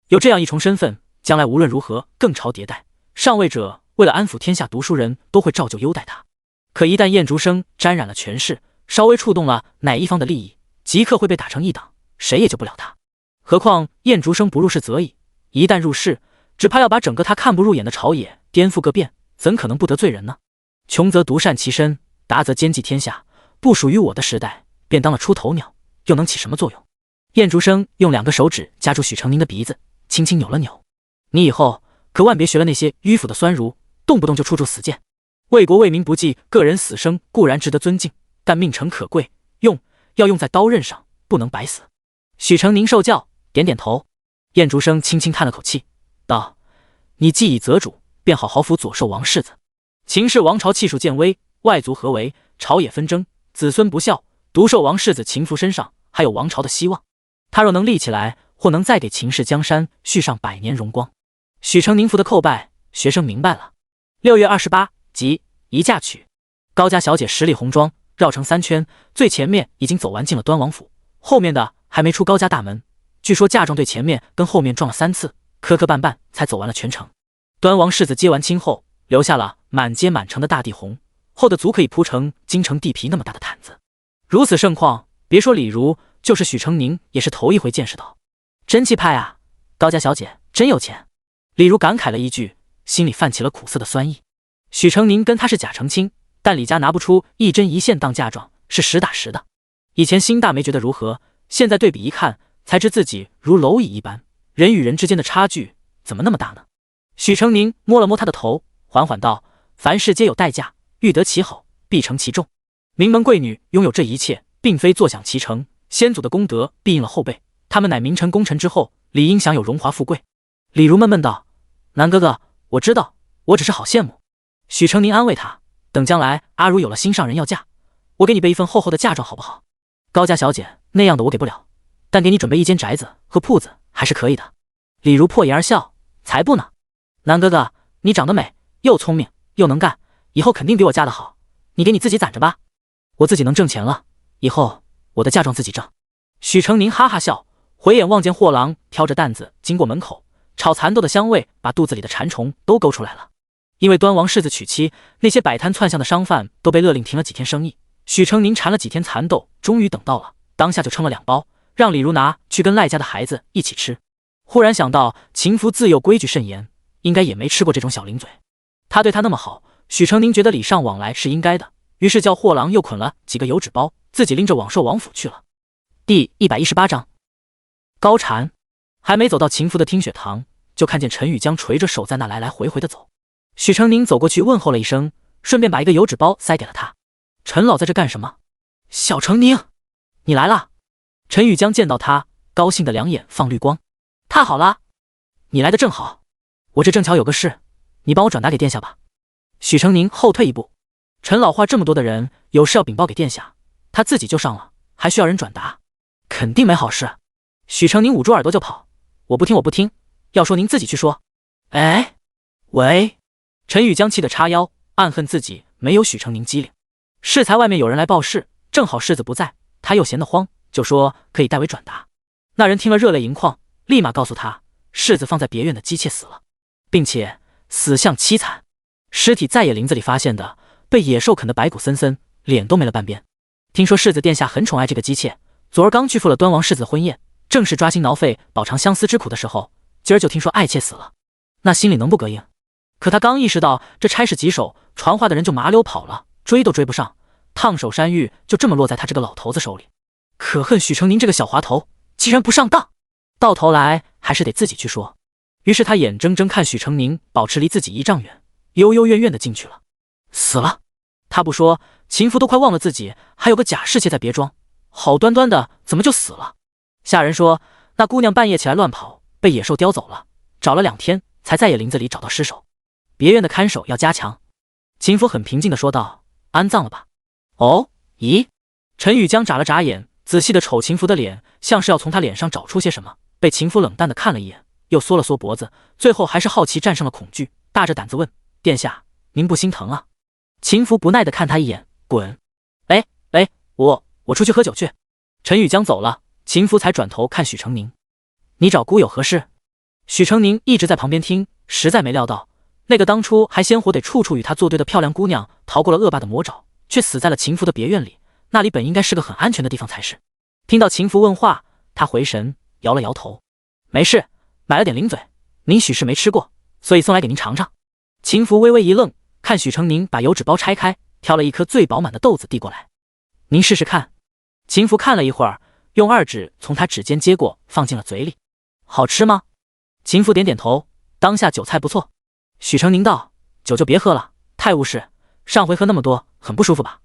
有这样一重身份，将来无论如何更朝迭代，上位者为了安抚天下读书人，都会照旧优待他。可一旦燕竹生沾染了权势，稍微触动了哪一方的利益，即刻会被打成一党，谁也救不了他。何况燕竹生不入仕则已，一旦入仕，只怕要把整个他看不入眼的朝野颠覆个遍，怎可能不得罪人呢？穷则独善其身，达则兼济天下，不属于我的时代，便当了出头鸟，又能起什么作用？燕竹生用2个手指夹住许成宁的鼻子，轻轻扭了扭。你以后可万别学了那些迂腐的酸儒，动不动就处处死谏。为国为民不计个人死生固然值得尊敬，但命诚可贵，要用在刀刃上，不能白死。许成宁受教，点点头。燕竹生轻轻叹了口气，道：你既已择主，便好好辅左寿王世子。秦氏王朝气数渐微，外族合围，朝野纷争，子孙不孝，独寿王世子秦福身上还有王朝的希望。他若能立起来，或能再给秦氏江山续上100年荣光。许成宁服的叩拜，学生明白了。6月28即移驾曲，高家小姐10里红妆，绕城3圈，最前面已经走完进了端王府，后面的还没出高家大门。据说嫁妆队前面跟后面撞了3次，磕磕绊绊才走完了全程。端王世子接完亲后，留下了满街满城的大地红，厚的足可以铺成京城地皮那么大的毯子。如此盛况，别说李儒，就是许成宁也是头一回见识到。真气派啊，高家小姐真有钱。李儒感慨了一句，心里泛起了苦涩的酸意。许成宁跟他是假成亲，但李家拿不出1针1线当嫁妆，是实打实的。以前心大没觉得如何，现在对比一看，才知自己如蝼蚁一般，人与人之间的差距怎么那么大呢？许成宁摸了摸他的头，缓缓道：凡事皆有代价，欲得其好，必承其重。名门贵女拥有这一切，并非坐享其成，先祖的功德必应了后辈，他们乃名臣功臣之后，理应享有荣华富贵。李儒闷闷道：南哥哥，我知道，我只是好羡慕。许成宁安慰他：等将来阿如有了心上人要嫁，我给你备一份厚厚的嫁妆好不好？高家小姐那样的我给不了，但给你准备一间宅子和铺子还是可以的。李儒破颜而笑：才不呢！南哥哥，你长得美，又聪明又能干，以后肯定比我嫁得好，你给你自己攒着吧。我自己能挣钱了，以后我的嫁妆自己挣。许成宁哈哈笑，回眼望见货郎挑着担子经过门口，炒蚕豆的香味把肚子里的馋虫都勾出来了。因为端王世子娶妻，那些摆摊窜巷的商贩都被勒令停了几天生意。许成宁馋了几天蚕豆，终于等到了，当下就称了2包，让李儒拿去跟赖家的孩子一起吃。忽然想到秦福自幼规矩甚严，应该也没吃过这种小零嘴。他对他那么好，许成宁觉得礼尚往来是应该的，于是叫货郎又捆了几个油纸包，自己拎着往寿王府去了。第118章高禅。还没走到秦福的听雪堂，就看见陈宇江垂着手在那来来回回的走。许成宁走过去问候了一声，顺便把一个油纸包塞给了他。陈老在这干什么？小成宁，你来了。陈宇江见到他，高兴的两眼放绿光。太好了，你来的正好，我这正巧有个事，你帮我转达给殿下吧。许成宁后退一步。陈老话这么多的人，有事要禀报给殿下，他自己就上了，还需要人转达，肯定没好事。许成宁捂住耳朵就跑，我不听，我不听，要说您自己去说。哎，喂！陈宇将气得叉腰，暗恨自己没有许成宁机灵。适才外面有人来报事，正好世子不在，他又闲得慌，就说可以代为转达。那人听了热泪盈眶，立马告诉他，世子放在别院的姬妾死了，并且死相凄惨，尸体在野林子里发现的，被野兽啃得白骨森森，脸都没了半边。听说世子殿下很宠爱这个姬妾，昨儿刚去赴了端王世子婚宴，正是抓心挠肺饱尝相思之苦的时候，今儿就听说爱妾死了，那心里能不膈应？可他刚意识到这差事棘手，传话的人就麻溜跑了，追都追不上，烫手山芋就这么落在他这个老头子手里。可恨许成宁这个小滑头竟然不上当，到头来还是得自己去说。于是他眼睁睁看许成宁保持离自己1丈远，幽幽怨怨的进去了。死了，他不说，秦福都快忘了自己还有个假侍妾在别庄，好端端的怎么就死了？下人说那姑娘半夜起来乱跑，被野兽叼走了，找了2天才在野林子里找到尸首。别院的看守要加强。秦福很平静的说道，安葬了吧？哦，咦？陈宇江眨了眨眼，仔细的瞅秦福的脸，像是要从他脸上找出些什么，被秦福冷淡的看了一眼，又缩了缩脖子，最后还是好奇战胜了恐惧，大着胆子问，殿下您不心疼啊？秦福不耐的看他一眼，滚！哎，我出去喝酒去。陈宇江走了，秦福才转头看许成宁，你找姑有何事？许成宁一直在旁边听，实在没料到那个当初还鲜活得处处与他作对的漂亮姑娘，逃过了恶霸的魔爪，却死在了秦福的别院里，那里本应该是个很安全的地方才是。听到秦福问话，他回神，摇了摇头，没事，买了点零嘴，您许是没吃过，所以送来给您尝尝。秦福微微一愣，看许成宁把油纸包拆开，挑了一颗最饱满的豆子递过来，您试试看。秦福看了一会儿，用2指从他指尖接过，放进了嘴里。好吃吗？秦福点点头，当下酒菜不错。许成宁道，酒就别喝了，太误事，上回喝那么多很不舒服吧？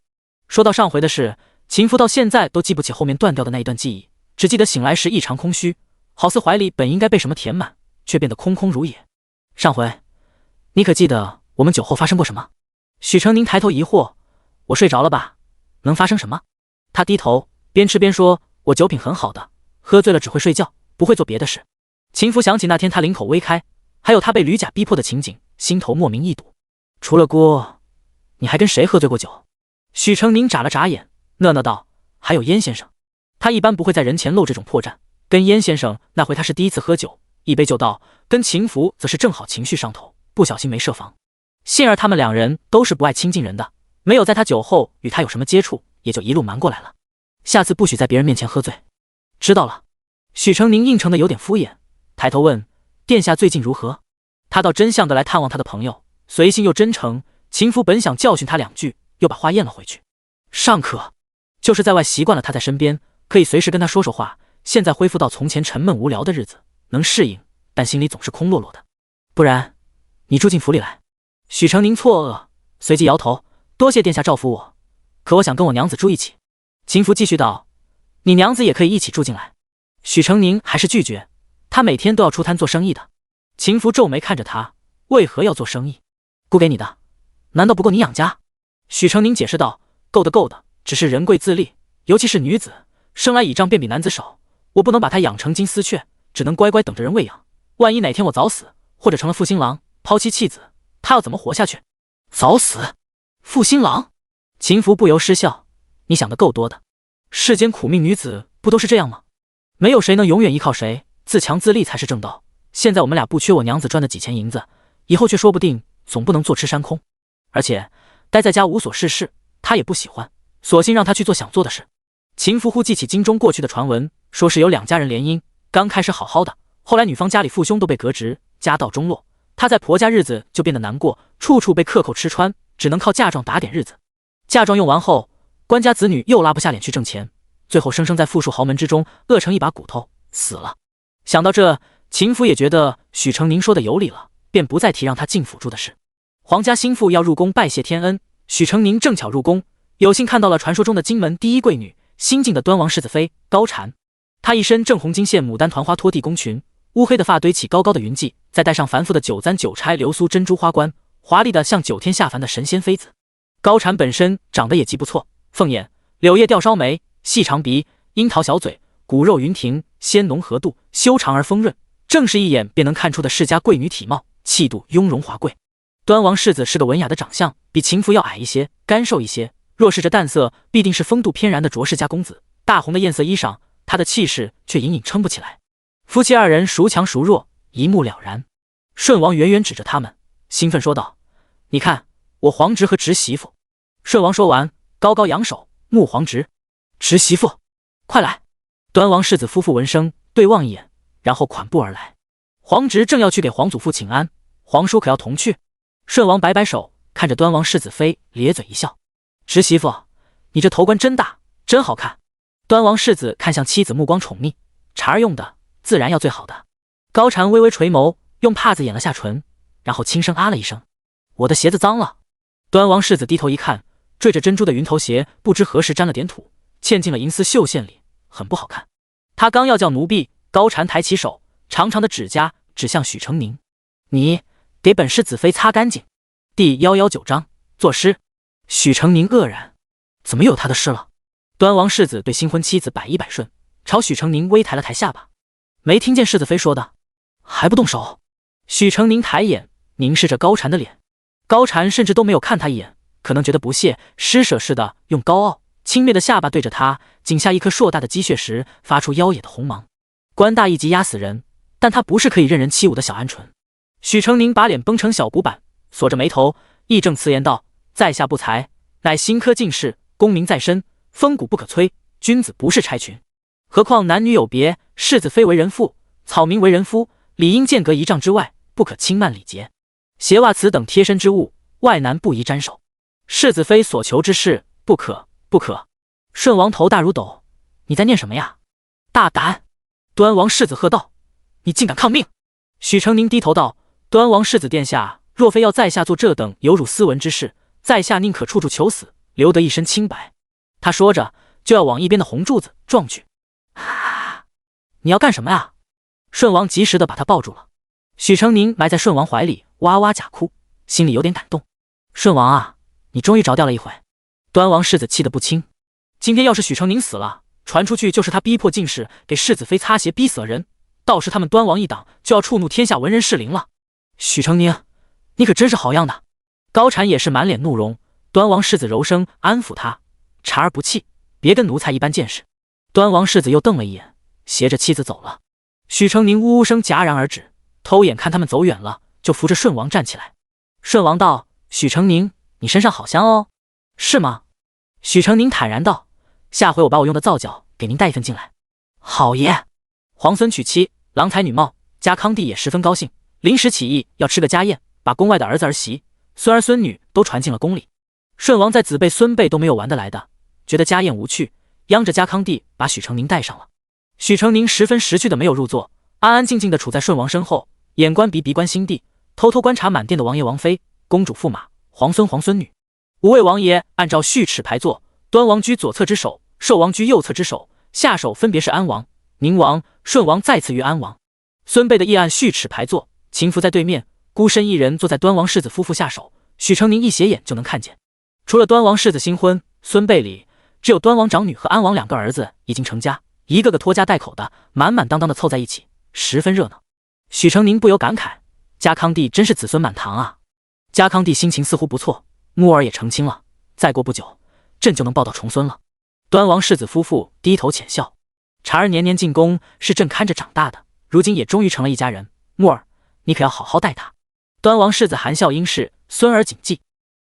说到上回的事，秦福到现在都记不起后面断掉的那一段记忆，只记得醒来时异常空虚，好似怀里本应该被什么填满，却变得空空如也。上回你可记得我们酒后发生过什么？许成宁抬头疑惑，我睡着了吧？能发生什么？他低头边吃边说，我酒品很好的，喝醉了只会睡觉，不会做别的事。秦福想起那天他领口微开，还有他被吕甲逼迫的情景，心头莫名一堵。除了姑，你还跟谁喝醉过酒？许成宁眨了眨眼，讷讷道，还有燕先生。他一般不会在人前露这种破绽，跟燕先生那回他是第一次喝酒，一杯就倒，跟秦福则是正好情绪上头，不小心没设防。幸而他们2人都是不爱亲近人的，没有在他酒后与他有什么接触，也就一路瞒过来了。下次不许在别人面前喝醉。知道了。许成宁应承的有点敷衍，抬头问，殿下最近如何？他倒真像的来探望他的朋友，随性又真诚。秦福本想教训他2句，又把话咽了回去。尚可，就是在外习惯了他在身边，可以随时跟他说说话，现在恢复到从前沉闷无聊的日子，能适应，但心里总是空落落的。不然你住进府里来。许成宁错愕，随即摇头，多谢殿下照拂我，可我想跟我娘子住一起。秦福继续道，你娘子也可以一起住进来。许成宁还是拒绝，他每天都要出摊做生意的。秦福皱眉看着他，为何要做生意？姑给你的，难道不够你养家？许成宁解释道，够的够的，只是人贵自立，尤其是女子，生来倚仗便比男子少，我不能把她养成金丝雀，只能乖乖等着人喂养。万一哪天我早死，或者成了负心郎，抛妻弃子，她要怎么活下去？早死？负心郎？秦福不由失笑，你想的够多的，世间苦命女子不都是这样吗？没有谁能永远依靠谁，自强自立才是正道。现在我们俩不缺我娘子赚的几钱银子，以后却说不定总不能坐吃山空。而且待在家无所事事，他也不喜欢，索性让他去做想做的事。秦福忽记起京中过去的传闻，说是有2家人联姻，刚开始好好的，后来女方家里父兄都被革职，家道中落，她在婆家日子就变得难过，处处被克扣吃穿，只能靠嫁妆打点日子。嫁妆用完后，官家子女又拉不下脸去挣钱，最后生生在富庶豪门之中饿成一把骨头死了。想到这，秦福也觉得许成宁说的有理了，便不再提让他进府住的事。皇家心腹要入宫拜谢天恩，许成宁正巧入宫，有幸看到了传说中的金门第一贵女，新晋的端王世子妃高婵。她一身正红金线牡丹团花拖地宫裙，乌黑的发堆起高高的云髻，再戴上繁复的9簪9钗流苏珍珠花冠，华丽的像9天下凡的神仙妃子。高蝉本身长得也极不错，凤眼、柳叶吊梢眉，细长鼻，樱桃小嘴，骨肉匀婷，鲜浓合度，修长而丰润，正是一眼便能看出的世家贵女体貌，气度雍容华贵。端王世子是个文雅的长相，比秦福要矮一些，干瘦一些。若是这淡色，必定是风度翩然的卓氏家公子。大红的艳色衣裳，他的气势却隐隐撑不起来。夫妻二人孰强孰弱，一目了然。顺王远远指着他们，兴奋说道：“你看，我皇侄和侄媳妇。”顺王说完，高高扬手，穆皇侄、侄媳妇，快来！端王世子夫妇闻声对望一眼，然后款步而来。皇侄正要去给皇祖父请安，皇叔可要同去？顺王摆摆手，看着端王世子妃，咧嘴一笑：“侄媳妇，你这头冠真大，真好看。”端王世子看向妻子，目光宠溺，茬儿用的自然要最好的。高蝉微微垂眸，用帕子掩了下唇，然后轻声啊了一声：“我的鞋子脏了。”端王世子低头一看，缀着珍珠的云头鞋不知何时沾了点土，嵌进了银丝绣线里，很不好看。他刚要叫奴婢，高蝉抬起手，长长的指甲指向许成宁：“你给本世子妃擦干净。”第119章作诗。许成宁愕然：“怎么有他的事了？”端王世子对新婚妻子百依百顺，朝许成宁微抬了抬下巴：“没听见世子妃说的，还不动手？”许成宁抬眼凝视着高蝉的脸，高蝉甚至都没有看他一眼，可能觉得不屑，施舍似的用高傲轻蔑的下巴对着他，颈下一颗硕大的鸡血石发出妖冶的红芒。官大一级压死人，但他不是可以任人欺侮的小鹌鹑。许成宁把脸绷成小骨板，锁着眉头，义正辞严道：“在下不才，乃新科进士，功名在身，风骨不可摧。君子不是钗群，何况男女有别，世子妃为人妇，草民为人夫，理应间隔1丈之外，不可轻慢礼节。鞋袜此等贴身之物，外男不宜沾手。世子妃所求之事，不可，不可。”顺王头大如斗：“你在念什么呀？大胆！”端王世子喝道：“你竟敢抗命！”许成宁低头道：“端王世子殿下若非要在下做这等有辱斯文之事，在下宁可处处求死，留得一身清白。”他说着就要往一边的红柱子撞去。“啊！你要干什么呀？”顺王及时的把他抱住了。许成宁埋在顺王怀里，哇哇假哭，心里有点感动。“顺王啊，你终于着调了一回。”端王世子气得不轻，今天要是许成宁死了，传出去就是他逼迫进士给世子妃擦鞋逼死了人，到时他们端王一党就要触怒天下文人士林了。许成宁，你可真是好样的！高蝉也是满脸怒容，端王世子柔声安抚他：“茬儿不气，别跟奴才一般见识。”端王世子又瞪了一眼，携着妻子走了。许成宁呜呜声戛然而止，偷眼看他们走远了，就扶着顺王站起来。顺王道：“许成宁，你身上好香哦。”“是吗？”许成宁坦然道：“下回我把我用的皂角给您带一份进来。”“好爷！”皇孙娶妻，郎才女貌，家康帝也十分高兴，临时起意要吃个家宴，把宫外的儿子儿媳、孙儿孙女都传进了宫里。顺王在子辈孙辈都没有玩得来的，觉得家宴无趣，央着家康帝把许成宁带上了。许成宁十分识趣的没有入座，安安静静的处在顺王身后，眼观鼻，鼻观心地，偷偷观察满殿的王爷王妃、公主驸马、皇孙皇孙女。五位王爷按照序齿排坐，端王居左侧之首，寿王居右侧之首，下手分别是安王、宁王、顺王，再次于安王。孙辈的亦按序齿排坐，秦福在对面，孤身一人坐在端王世子夫妇下手，许成宁一斜眼就能看见。除了端王世子新婚，孙辈里只有端王长女和安王2个儿子已经成家，一个个拖家带口的，满满当当的凑在一起，十分热闹。许成宁不由感慨：家康帝真是子孙满堂啊！家康帝心情似乎不错，木儿也成亲了，再过不久，朕就能抱到重孙了。端王世子夫妇低头浅笑：婵儿年年进宫，是朕看着长大的，如今也终于成了一家人。木儿，你可要好好待她。端王世子含笑应是，孙儿谨记。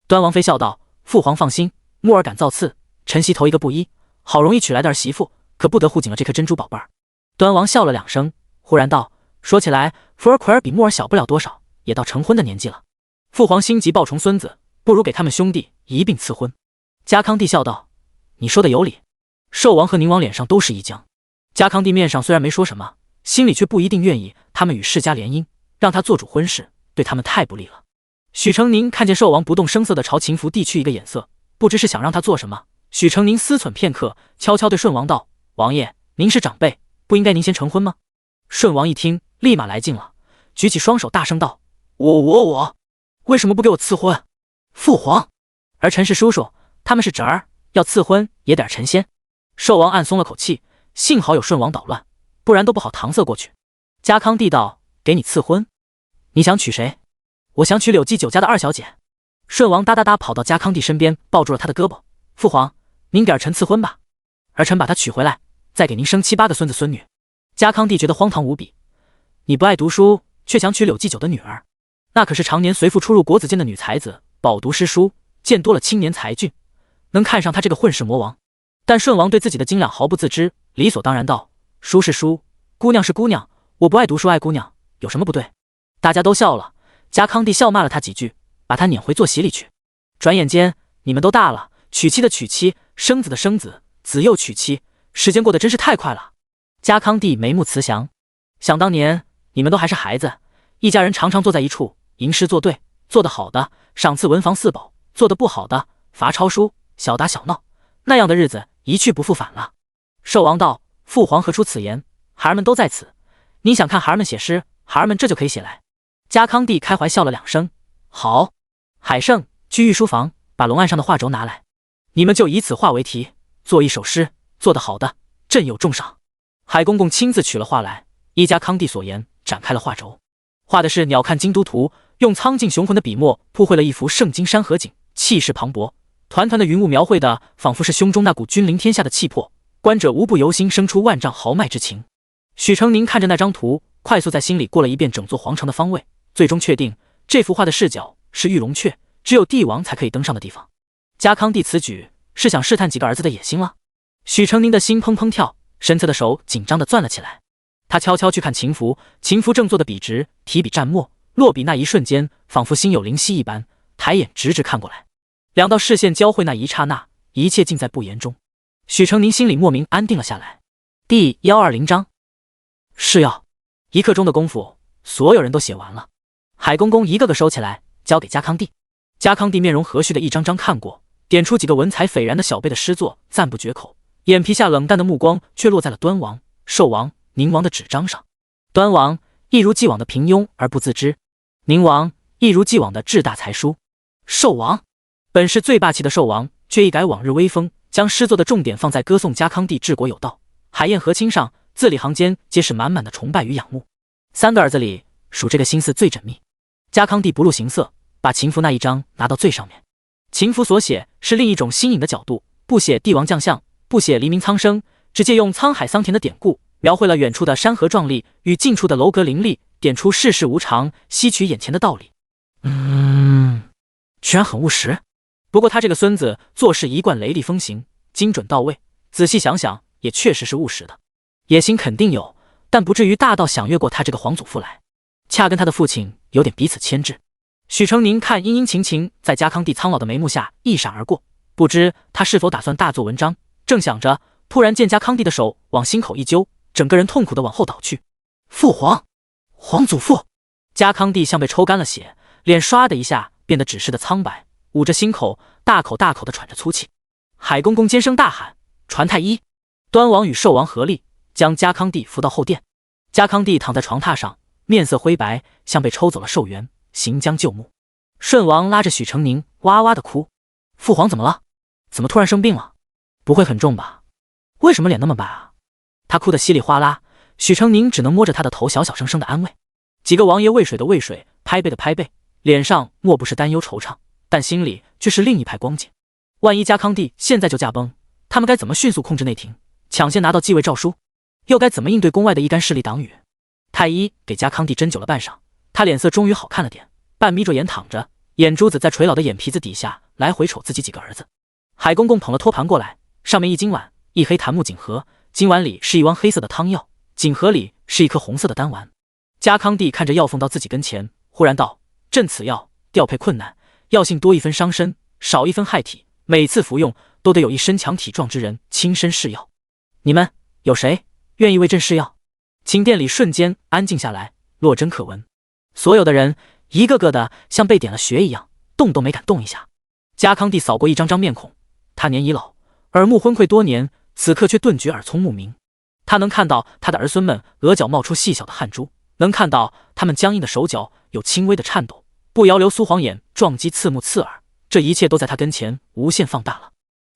端王妃笑道：父皇放心，木儿敢造次，晨曦头一个布衣，好容易娶来的儿媳妇，可不得护紧了这颗珍珠宝贝儿。端王笑了2声，忽然道：说起来，福儿奎儿比木儿小不了多少，也到成婚的年纪了。父皇心急抱重孙子，不如给他们兄弟一并赐婚。家康帝笑道：你说的有理。寿王和宁王脸上都是一僵。家康帝面上虽然没说什么，心里却不一定愿意他们与世家联姻，让他做主婚事，对他们太不利了。许成宁看见寿王不动声色地朝秦福递去一个眼色，不知是想让他做什么。许成宁思忖片刻，悄悄对顺王道：王爷，您是长辈，不应该您先成婚吗？顺王一听，立马来劲了，举起双手大声道：我为什么不给我赐婚？父皇，而陈氏叔叔他们是侄儿，要赐婚也得陈先。寿王暗松了口气，幸好有舜王捣乱，不然都不好搪塞过去。家康帝道：给你赐婚，你想娶谁？我想娶柳记酒家的二小姐。舜王哒哒哒跑到家康帝身边，抱住了他的胳膊。父皇，您给儿臣赐婚吧，儿臣把她娶回来，再给您生7、8个孙子孙女。家康帝觉得荒唐无比，你不爱读书，却想娶柳记酒的女儿，那可是常年随父出入国子监的女才子，饱读诗书，见多了青年才俊，能看上他这个混世魔王。但舜王对自己的斤两毫不自知，理所当然道：书是书，姑娘是姑娘，我不爱读书爱姑娘，有什么不对？大家都笑了，家康帝笑骂了他几句，把他撵回坐席里去。转眼间你们都大了，娶妻的娶妻，生子的生子，子幼娶妻，时间过得真是太快了。家康帝眉目慈祥，想当年你们都还是孩子，一家人常常坐在一处，吟诗作对，做得好的赏赐文房四宝，做得不好的罚抄书，小打小闹，那样的日子一去不复返了。寿王道：父皇何出此言？孩儿们都在此，你想看孩儿们写诗，孩儿们这就可以写来。家康帝开怀笑了2声，好。海胜，去御书房把龙案上的画轴拿来，你们就以此画为题，做一首诗，做得好的朕有重赏。海公公亲自取了画来，依家康帝所言展开了画轴，画的是鸟瞰京都图，用苍劲雄浑的笔墨铺绘了一幅盛京山河景，气势磅礴，团团的云雾描绘的仿佛是胸中那股君临天下的气魄，观者无不由心生出万丈豪迈之情。许成宁看着那张图，快速在心里过了一遍整座皇城的方位，最终确定这幅画的视角是玉龙阙，只有帝王才可以登上的地方。家康帝此举是想试探几个儿子的野心了。许成宁的心砰砰跳，身侧的手紧张地攥了起来。他悄悄去看秦福，秦福正坐得笔直，提笔蘸墨，落笔那一瞬间，仿佛心有灵犀一般，抬眼直直看过来。两道视线交汇那一刹那，一切尽在不言中。许成宁心里莫名安定了下来。第120章，是要。1刻钟的功夫，所有人都写完了。海公公一个个收起来，交给家康帝。家康帝面容和煦的一张张看过，点出几个文采斐然的小辈的诗作，赞不绝口。眼皮下冷淡的目光却落在了端王、寿王、宁王的纸张上。端王一如既往的平庸而不自知，宁王一如既往的志大才疏，寿王本是最霸气的寿王，却一改往日威风，将诗作的重点放在歌颂家康帝治国有道、海晏和亲上，字里行间皆是满满的崇拜与仰慕。3个儿子里，属这个心思最缜密。家康帝不露形色，把秦福那一章拿到最上面。秦福所写是另一种新颖的角度，不写帝王将相，不写黎民苍生，只借用沧海桑田的典故，描绘了远处的山河壮丽与近处的楼阁林立，点出世事无常，吸取眼前的道理。居然很务实。不过他这个孙子做事一贯雷厉风行，精准到位，仔细想想也确实是务实的。野心肯定有，但不至于大到想越过他这个皇祖父来，恰跟他的父亲有点彼此牵制。许成宁看殷殷勤勤在家康帝苍老的眉目下一闪而过，不知他是否打算大做文章，正想着，突然见家康帝的手往心口一揪，整个人痛苦地往后倒去。父皇，皇祖父！家康帝像被抽干了血，脸唰的一下变得只是的苍白，捂着心口，大口大口地喘着粗气。海公公尖声大喊：传太医！端王与寿王合力将家康帝扶到后殿。家康帝躺在床榻上，面色灰白，像被抽走了寿元，行将就木。舜王拉着许成宁哇哇地哭：父皇怎么了？怎么突然生病了？不会很重吧？为什么脸那么白啊？他哭得稀里哗啦，许成宁只能摸着他的头，小小声声的安慰。几个王爷喂水的喂水，拍背的拍背，脸上莫不是担忧惆怅，但心里却是另一派光景。万一家康帝现在就驾崩，他们该怎么迅速控制内廷，抢先拿到继位诏书？又该怎么应对宫外的一干势力党羽？太医给家康帝针灸了半晌，他脸色终于好看了点，半眯着眼躺着，眼珠子在垂老的眼皮子底下来回瞅自己几个儿子。海公公捧了托盘过来，上面一金碗，一黑檀木锦盒，金碗里是一碗黑色的汤药，锦盒里是一颗红色的丹丸。家康帝看着药奉到自己跟前，忽然道：朕此药调配困难，药性多一分伤身，少一分害体，每次服用都得有一身强体壮之人亲身试药。你们有谁愿意为朕试药？寝殿里瞬间安静下来，落针可闻。所有的人一个个的像被点了穴一样，动都没敢动一下。家康帝扫过一张张面孔，他年已老，耳目昏聩多年，此刻却顿觉耳聪目明。他能看到他的儿孙们额角冒出细小的汗珠，能看到他们僵硬的手脚有轻微的颤抖，不摇流苏黄眼撞击刺目刺耳，这一切都在他跟前无限放大了。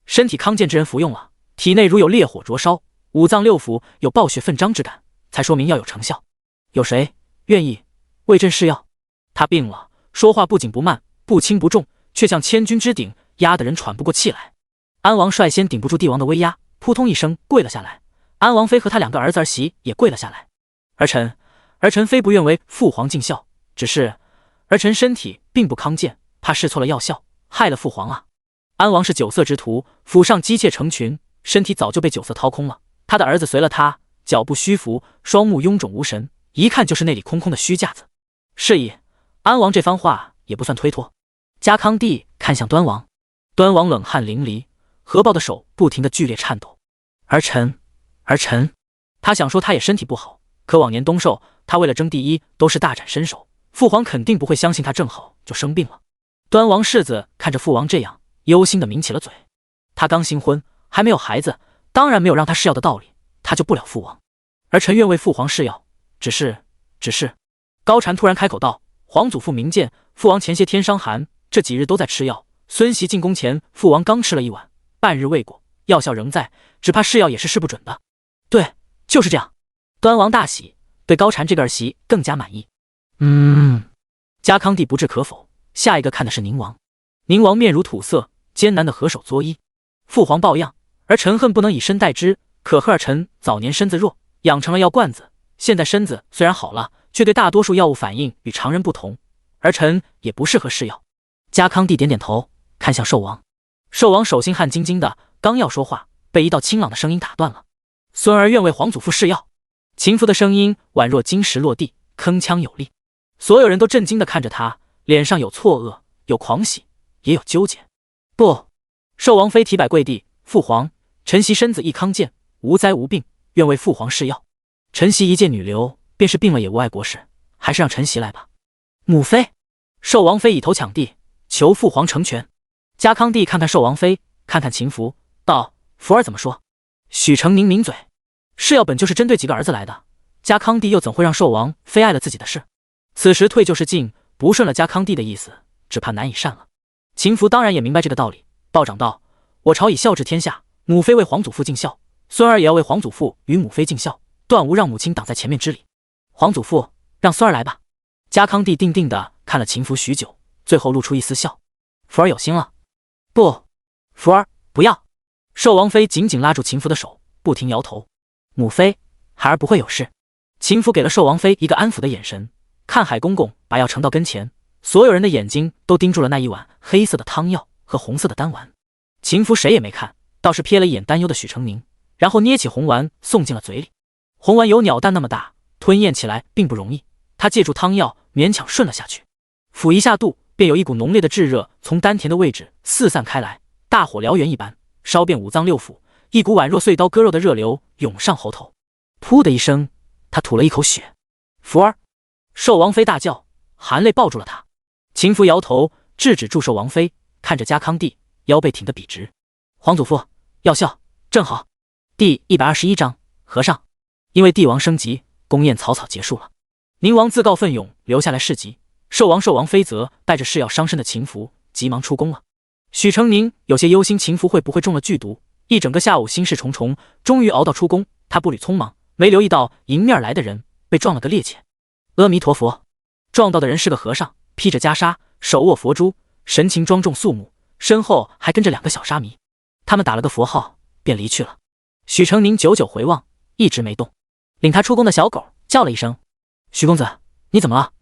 身体康健之人服用了，体内如有烈火灼烧，五脏六腑有暴血奋张之感，才说明药有成效。有谁愿意为朕试药？他病了，说话不紧不慢，不轻不重，却像千钧之鼎，压得人喘不过气来。安王率先顶不住帝王的威压，扑通一声跪了下来。安王妃和他2个儿子儿媳也跪了下来。儿臣非不愿为父皇尽孝，只是儿臣身体并不康健，怕试错了药效，害了父皇啊。安王是酒色之徒，府上姬妾成群，身体早就被酒色掏空了。他的儿子随了他，脚步虚浮，双目臃肿无神，一看就是内里空空的虚架子。是以安王这番话也不算推脱。家康帝看向端王，端王冷汗淋漓，合抱的手不停地剧烈颤抖。儿臣，他想说他也身体不好，可往年冬狩，他为了争第一都是大展身手，父皇肯定不会相信他正好就生病了。端王世子看着父王这样，忧心地抿起了嘴。他刚新婚，还没有孩子，当然没有让他试药的道理，他救不了父王。儿臣愿为父皇试药，只是……高禅突然开口道：“皇祖父明鉴，父王前些天伤寒，这几日都在吃药。孙媳进宫前，父王刚吃了1碗，半日未果，药效仍在，只怕试药也是试不准的。”对，就是这样。端王大喜，对高禅这个儿媳更加满意。家康帝不置可否。下一个看的是宁王，宁王面如土色，艰难的合手作揖。父皇抱恙，儿臣恨不能以身代之，可贺儿臣早年身子弱，养成了药罐子，现在身子虽然好了，却对大多数药物反应与常人不同，儿臣也不适合试药。家康帝点点头，看向寿王。寿王手心汗津津的，刚要说话，被一道清朗的声音打断了。孙儿愿为皇祖父试药。秦福的声音宛若金石落地，铿锵有力。所有人都震惊地看着他，脸上有错愕，有狂喜，也有纠结。不！寿王妃提摆跪地，父皇，臣媳身子亦康健，无灾无病，愿为父皇试药。臣媳一介女流，便是病了也无碍国事，还是让臣媳来吧。母妃！寿王妃以头抢地，求父皇成全。家康帝看看寿王妃，看看秦福，道：“福儿怎么说？”许成宁抿嘴，试药本就是针对几个儿子来的，家康帝又怎会让寿王妃碍了自己的事？此时退就是进，不顺了家康帝的意思，只怕难以善了。秦福当然也明白这个道理，暴涨道：“我朝以孝治天下，母妃为皇祖父尽孝，孙儿也要为皇祖父与母妃尽孝，断无让母亲挡在前面之理。皇祖父，让孙儿来吧。”家康帝定定地看了秦福许久，最后露出一丝笑：“福儿有心了。”“不，福儿不要。”寿王妃紧紧拉住秦福的手，不停摇头：“母妃，孩儿不会有事。”秦福给了寿王妃一个安抚的眼神，看海公公把药盛到跟前，所有人的眼睛都盯住了那一碗黑色的汤药和红色的丹丸。秦福谁也没看，倒是瞥了一眼担忧的许成宁，然后捏起红丸送进了嘴里。红丸有鸟蛋那么大，吞咽起来并不容易，他借助汤药勉强顺了下去。抚一下肚，便有一股浓烈的炙热从丹田的位置四散开来，大火燎原一般，烧遍五脏六腑，一股宛若碎刀割肉的热流涌上喉头。噗的一声，他吐了一口血。福儿！寿王妃大叫，含泪抱住了他。秦福摇头制止住寿王妃，看着家康帝，腰背挺得笔直。皇祖父，药效正好。第121章和尚。因为帝王升级，宫宴草草结束了。宁王自告奋勇留下来侍疾，寿王妃则带着试药伤身的秦福急忙出宫了。许成宁有些忧心秦福会不会中了剧毒，一整个下午心事重重，终于熬到出宫。他步履匆忙，没留意到迎面来的人被撞了个趔趄。阿弥陀佛！撞到的人是个和尚，披着袈裟，手握佛珠，神情庄重肃穆，身后还跟着2个小沙弥。他们打了个佛号便离去了。许成宁久久回望，一直没动。领他出宫的小狗叫了一声：“许公子，你怎么了？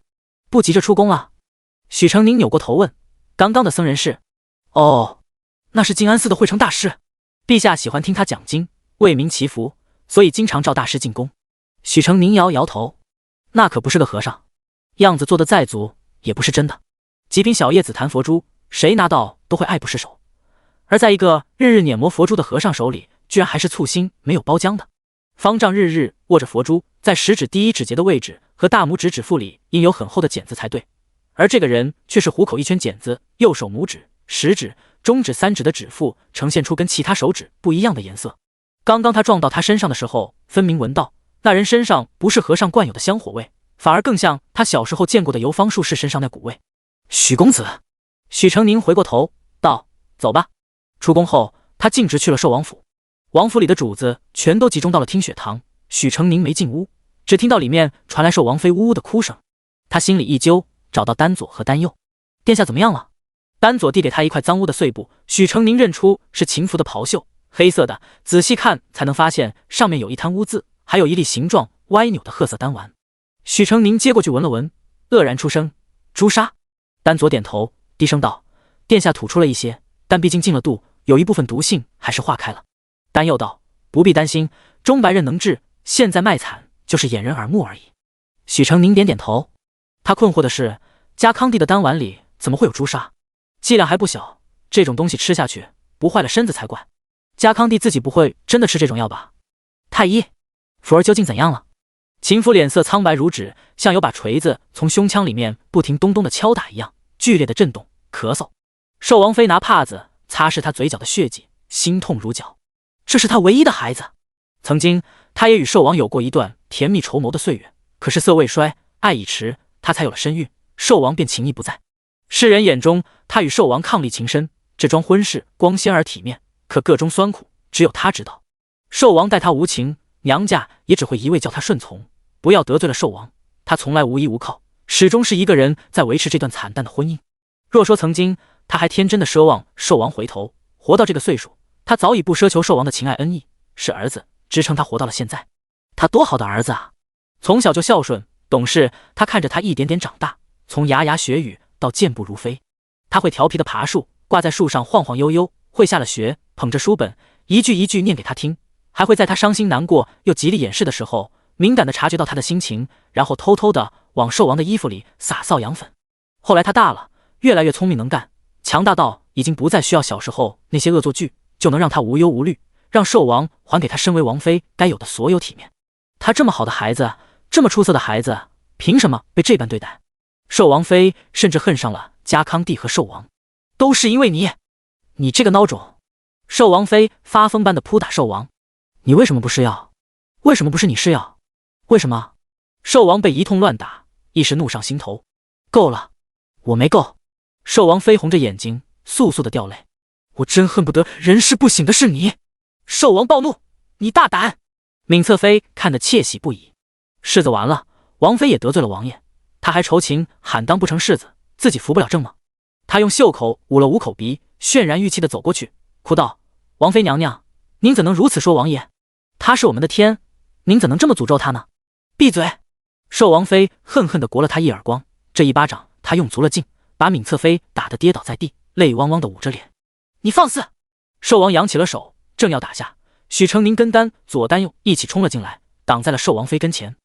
不急着出宫了？”许成宁扭过头问：“刚刚的僧人是？”“哦，那是静安寺的慧成大师，陛下喜欢听他讲经，为民祈福，所以经常召大师进宫。”许成宁摇摇头：“那可不是个和尚，样子做得再足，也不是真的。极品小叶紫檀佛珠，谁拿到都会爱不释手，而在一个日日碾磨佛珠的和尚手里，居然还是簇新没有包浆的。方丈日日握着佛珠，在食指第一指节的位置和大拇指指腹里应有很厚的茧子才对，而这个人却是虎口一圈茧子，右手拇指、食指、中指3指的指腹呈现出跟其他手指不一样的颜色。刚刚他撞到他身上的时候，分明闻到那人身上不是和尚惯有的香火味，反而更像他小时候见过的游方术士身上那股味。“许公子！”许成宁回过头，道：“走吧。”出宫后，他径直去了寿王府。王府里的主子全都集中到了听雪堂。许成宁没进屋，只听到里面传来寿王妃呜呜的哭声。他心里一揪，找到丹佐和丹佑：“殿下怎么样了？”丹佐递给他一块脏污的碎布，许成宁认出是秦服的袍袖，黑色的，仔细看才能发现上面有一滩污渍，还有一粒形状歪扭的褐色丹丸。许成宁接过去闻了闻，愕然出声：“朱砂。”丹佐点头，低声道：“殿下吐出了一些，但毕竟进了肚，有一部分毒性还是化开了。”丹佑道：“不必担心，钟白刃能治，现在卖惨就是掩人耳目而已。”许成宁点点头，他困惑的是，家康帝的丹丸里怎么会有朱砂？剂量还不小，这种东西吃下去不坏了身子才怪。家康帝自己不会真的吃这种药吧？太医，福儿究竟怎样了？秦福脸色苍白如纸，像有把锤子从胸腔里面不停咚咚的敲打一样，剧烈的震动，咳嗽。寿王妃拿帕子擦拭他嘴角的血迹，心痛如绞。这是他唯一的孩子，曾经他也与寿王有过一段甜蜜筹谋的岁月，可是色未衰，爱已迟，他才有了身孕，寿王便情谊不在。世人眼中他与寿王伉俪情深，这桩婚事光鲜而体面，可个中酸苦只有他知道。寿王待他无情，娘家也只会一味叫他顺从，不要得罪了寿王。他从来无依无靠，始终是一个人在维持这段惨淡的婚姻。若说曾经他还天真的奢望寿王回头，活到这个岁数，他早已不奢求寿王的情爱恩义，是儿子支撑他活到了现在。他多好的儿子啊！从小就孝顺懂事，他看着他一点点长大，从牙牙学语到健步如飞。他会调皮的爬树，挂在树上晃晃悠悠，会下了学捧着书本一句一句念给他听，还会在他伤心难过又极力掩饰的时候，敏感地察觉到他的心情，然后偷偷地往寿王的衣服里撒臊羊粉。后来他大了，越来越聪明能干，强大到已经不再需要小时候那些恶作剧，就能让他无忧无虑，让寿王还给他身为王妃该有的所有体面。他这么好的孩子，这么出色的孩子，凭什么被这般对待？寿王妃甚至恨上了家康帝和寿王，都是因为你，你这个孬种！寿王妃发疯般的扑打寿王，你为什么不吃药？为什么不是你吃药？为什么？寿王被一通乱打，一时怒上心头。够了，我没够！寿王妃红着眼睛，簌簌的掉泪。我真恨不得人事不省的是你！寿王暴怒，你大胆！闵侧妃看得窃喜不已。世子完了，王妃也得罪了王爷，他还愁情喊当不成世子，自己扶不了正吗？他用袖口捂了捂口鼻，渲然欲泣的走过去，哭道：“王妃娘娘，您怎能如此说王爷？他是我们的天，您怎能这么诅咒他呢？”闭嘴！寿王妃恨恨地掴了他一耳光，这一巴掌他用足了劲，把闵侧妃打得跌倒在地，泪汪汪地捂着脸。你放肆！寿王扬起了手，正要打下，许成宁跟丹佐丹佑一起冲了进来，挡在了寿王妃跟前。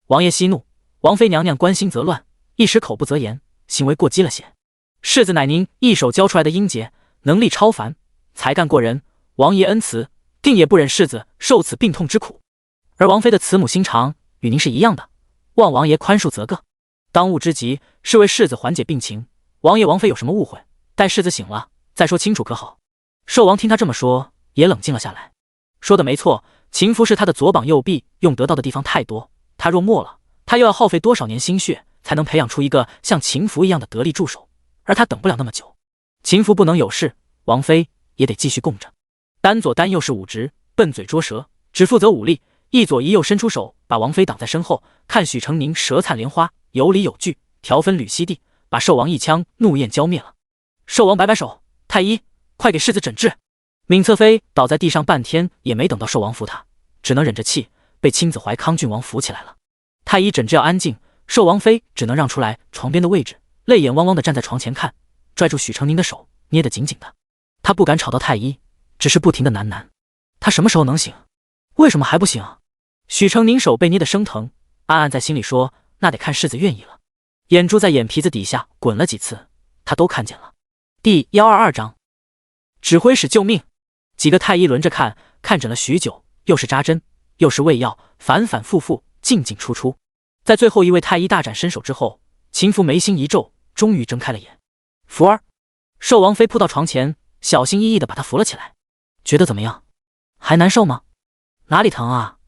王爷息怒，王妃娘娘关心则乱，一时口不择言，行为过激了些。世子乃您一手教出来的英杰，能力超凡，才干过人，王爷恩慈，定也不忍世子受此病痛之苦。而王妃的慈母心肠与您是一样的，望王爷宽恕则个。当务之急是为世子缓解病情，王爷王妃有什么误会，待世子醒了再说清楚可好？寿王听他这么说，也冷静了下来。说的没错，秦福是他的左膀右臂，用得到的地方太多，他若没了，他又要耗费多少年心血才能培养出一个像秦福一样的得力助手，而他等不了那么久。秦福不能有事，王妃也得继续供着。丹佐丹佑是武职，笨嘴拙舌，只负责武力，一左一右伸出手把王妃挡在身后，看许成宁舌灿莲花，有理有据，条分缕析地把寿王一枪怒焰浇灭了。寿王摆摆手，太医，快给世子诊治。闵侧妃倒在地上半天也没等到寿王扶他，只能忍着气被亲子怀康郡王扶起来了。太医诊治要安静，寿王妃只能让出来床边的位置，泪眼汪汪地站在床前看，拽住许成宁的手捏得紧紧的。他不敢吵到太医，只是不停地喃喃：他什么时候能醒？为什么还不醒？许成宁手被捏得生疼，暗暗在心里说：那得看世子愿意了。眼珠在眼皮子底下滚了几次，他都看见了。第122章，指挥使救命。几个太医轮着看，看诊了许久，又是扎针，又是喂药，反反复复，进进出出。在最后一位太医大展身手之后，秦福眉心一皱，终于睁开了眼。福儿，寿王妃扑到床前，小心翼翼地把他扶了起来。觉得怎么样？还难受吗？哪里疼啊？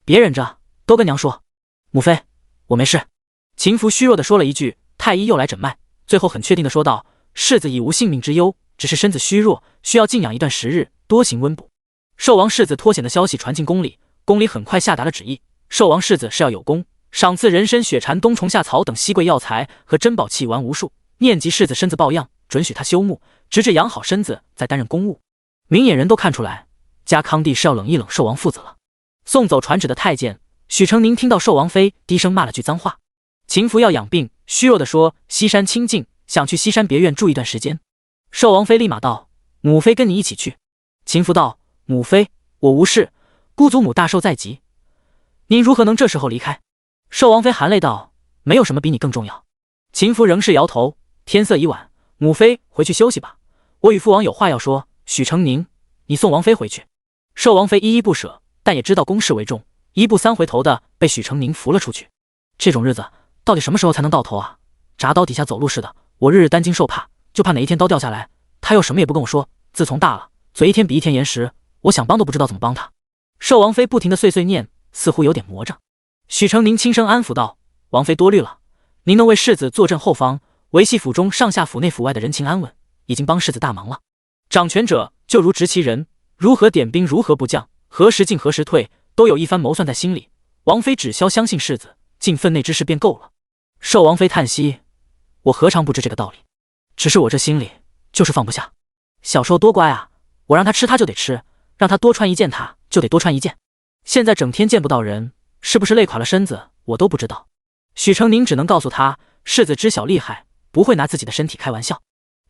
别忍着，都跟娘说。母妃，我没事。秦福虚弱地说了一句。太医又来诊脉，最后很确定地说道：世子已无性命之忧，只是身子虚弱，需要静养一段时日，多行温补。寿王世子脱险的消息传进宫里，宫里很快下达了旨意，寿王世子是要有功，赏赐人参、雪蝉、冬虫夏草等稀贵药材和珍宝器玩无数，念及世子身子抱恙，准许他休沐，直至养好身子再担任公务。明眼人都看出来，家康帝是要冷一冷寿王父子了。送走传旨的太监许成宁听到寿王妃低声骂了句脏话，秦福要养病，虚弱地说西山清静，想去西山别院住一段时间。寿王妃立马道：母妃跟你一起去。秦福道：母妃，我无事，姑祖母大寿在即，您如何能这时候离开？寿王妃含泪道：没有什么比你更重要。秦福仍是摇头，天色已晚，母妃回去休息吧，我与父王有话要说。许成宁，你送王妃回去。寿王妃依依不舍，但也知道公事为重，一步三回头的被许成宁扶了出去。这种日子到底什么时候才能到头啊？铡刀底下走路似的，我日日担惊受怕，就怕哪一天刀掉下来，他又什么也不跟我说。自从大了，嘴一天比一天严实，我想帮都不知道怎么帮他。寿王妃不停的碎碎念，似乎有点魔怔。许成宁轻声安抚道：王妃多虑了，您能为世子坐镇后方，维系府中上下府内府外的人情安稳，已经帮世子大忙了。掌权者就如执旗人，如何点兵，如何不降，何时进何时退，都有一番谋算在心里。王妃只消相信世子，尽分内之事便够了。寿王妃叹息：我何尝不知这个道理，只是我这心里就是放不下。小时候多乖啊，我让他吃他就得吃，让他多穿一件他就得多穿一件，现在整天见不到人，是不是累垮了身子我都不知道。许成宁只能告诉他，世子知晓厉害，不会拿自己的身体开玩笑，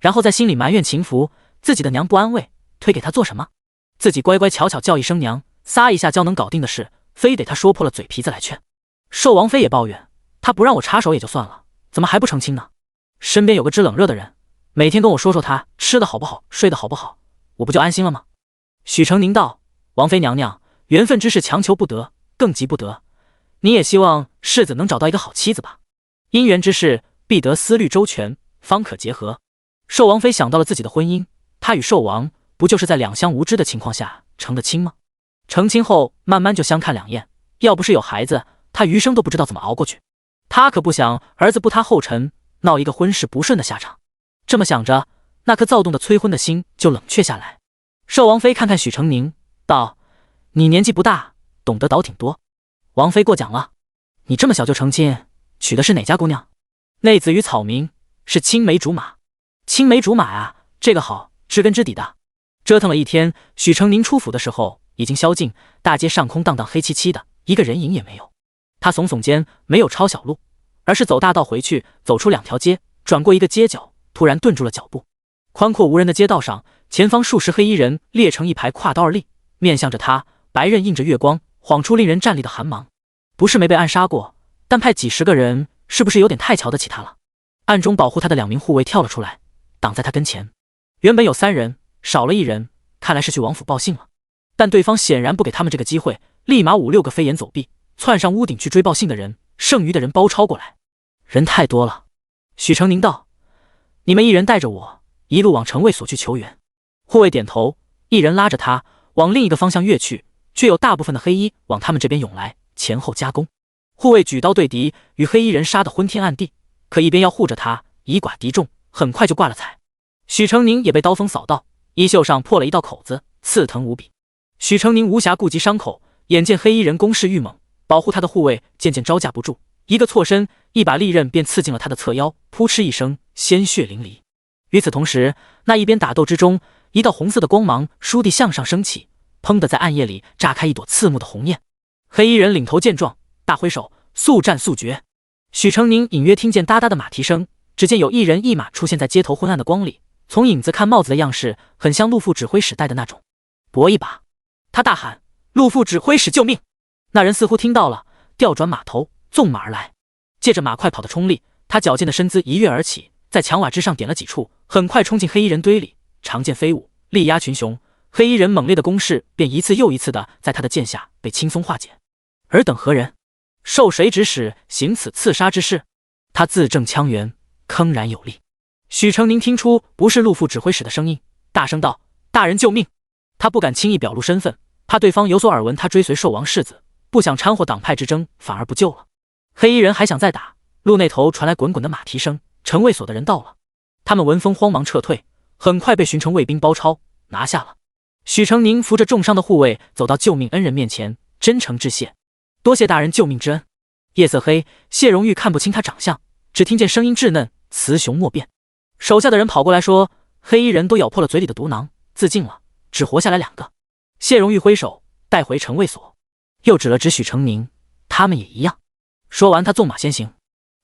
然后在心里埋怨秦福，自己的娘不安慰，推给他做什么？自己乖乖巧巧叫一声娘，撒一下娇能搞定的事，非得他说破了嘴皮子来劝。寿王妃也抱怨，他不让我插手也就算了，怎么还不成亲呢？身边有个知冷热的人，每天跟我说说他吃的好不好，睡得好不好，我不就安心了吗？许成宁道：王妃娘娘，缘分之事强求不得，更急不得，你也希望世子能找到一个好妻子吧？姻缘之事必得思虑周全，方可结合。寿王妃想到了自己的婚姻，她与寿王不就是在两相无知的情况下成的亲吗？成亲后慢慢就相看两厌，要不是有孩子，她余生都不知道怎么熬过去。她可不想儿子步她后尘，闹一个婚事不顺的下场。这么想着，那颗躁动的催婚的心就冷却下来。寿王妃看看许成宁，道：你年纪不大，懂得倒挺多。王妃过奖了，你这么小就成亲，娶的是哪家姑娘？内子与草民，是青梅竹马。青梅竹马啊，这个好，知根知底的。折腾了一天，许成宁出府的时候已经宵禁，大街上空荡荡黑漆漆的，一个人影也没有。他耸耸肩，没有抄小路，而是走大道回去，走出两条街，转过一个街角，突然顿住了脚步。宽阔无人的街道上，前方数十黑衣人列成一排，跨刀而立，面向着他，白刃映着月光，晃出令人战栗的寒芒。不是没被暗杀过，但派几十个人，是不是有点太瞧得起他了？暗中保护他的2名护卫跳了出来，挡在他跟前。原本有3人，少了1人，看来是去王府报信了。但对方显然不给他们这个机会，立马5、6个飞檐走壁，窜上屋顶去追报信的人，剩余的人包抄过来。人太多了。许成宁道：你们1人带着我，一路往城卫所去求援。护卫点头，1人拉着他往另一个方向跃去，却有大部分的黑衣往他们这边涌来，前后夹攻。护卫举刀对敌，与黑衣人杀得昏天暗地，可一边要护着他，以寡敌众，很快就挂了彩。许成宁也被刀锋扫到，衣袖上破了一道口子，刺疼无比。许成宁无暇顾及伤口，眼见黑衣人攻势愈猛，保护他的护卫渐渐招架不住，一个错身，一把利刃便刺进了他的侧腰，扑哧一声，鲜血淋漓。与此同时，那一边打斗之中，一道红色的光芒倏地向上升起，砰地在暗夜里炸开一朵刺目的红焰。黑衣人领头见状，大挥手，速战速决。许成宁隐约听见哒哒的马蹄声，只见有1人1马出现在街头昏暗的光里，从影子看帽子的样式很像陆副指挥使戴的那种。搏一把！他大喊：陆副指挥使救命！那人似乎听到了，调转马头，纵马而来。借着马快跑的冲力，他矫健的身姿一跃而起，在墙瓦之上点了几处，很快冲进黑衣人堆里，长剑飞舞，力压群雄。黑衣人猛烈的攻势便一次又一次的在他的剑下被轻松化解。尔等何人？受谁指使行此刺杀之事？他字正腔圆，铿然有力。许成宁听出不是陆副指挥使的声音，大声道：大人救命！他不敢轻易表露身份，怕对方有所耳闻他追随寿王世子，不想掺和党派之争，反而不救了。黑衣人还想再打，路那头传来滚滚的马蹄声，城卫所的人到了。他们闻风慌忙撤退，很快被巡城卫兵包抄拿下了。许成宁扶着重伤的护卫走到救命恩人面前，真诚致谢：“多谢大人救命之恩。”夜色黑，谢荣玉看不清他长相，只听见声音稚嫩，雌雄莫辨。手下的人跑过来说，黑衣人都咬破了嘴里的毒囊，自尽了，只活下来2个。谢荣玉挥手带回城卫所，又指了指许成宁，他们也一样。说完，他纵马先行。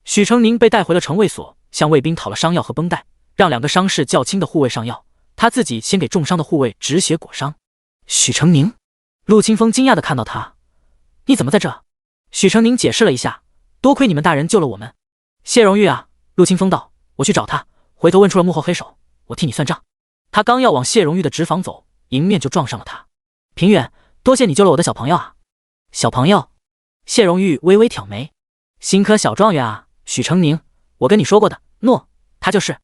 许成宁被带回了城卫所，向卫兵讨了伤药和绷带，让2个伤势较轻的护卫上药，他自己先给重伤的护卫止血裹伤。许成宁，陆清风惊讶地看到他：“你怎么在这？”许成宁解释了一下：“多亏你们大人救了我们。”谢荣玉啊，陆清风道：“我去找他，回头问出了幕后黑手，我替你算账。”他刚要往谢荣玉的直房走，迎面就撞上了他。“平远，多谢你救了我的小朋友啊！”小朋友？谢荣玉微微挑眉：“新科小状元啊，许成宁，我跟你说过的，诺，他就是。”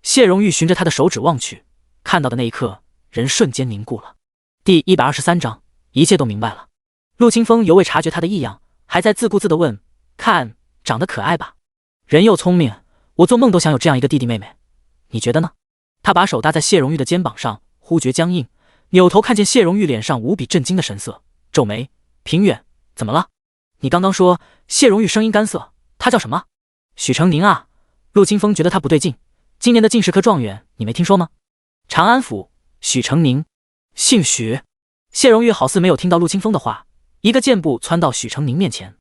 谢荣玉循着他的手指望去，看到的那一刻，人瞬间凝固了。第123章，一切都明白了。陆清风犹未察觉他的异样，还在自顾自地问：“看，长得可爱吧？人又聪明，我做梦都想有这样一个弟弟妹妹，你觉得呢？”他把手搭在谢荣玉的肩膀上，忽觉僵硬，扭头看见谢荣玉脸上无比震惊的神色，皱眉：“平远，怎么了？你刚刚说……”谢荣玉声音干涩：“他叫什么？”“许成宁啊。”陆清风觉得他不对劲：“今年的进士科状元，你没听说吗？长安府许成宁，姓许。”谢荣玉好似没有听到陆清风的话，一个箭步窜到许成宁面前。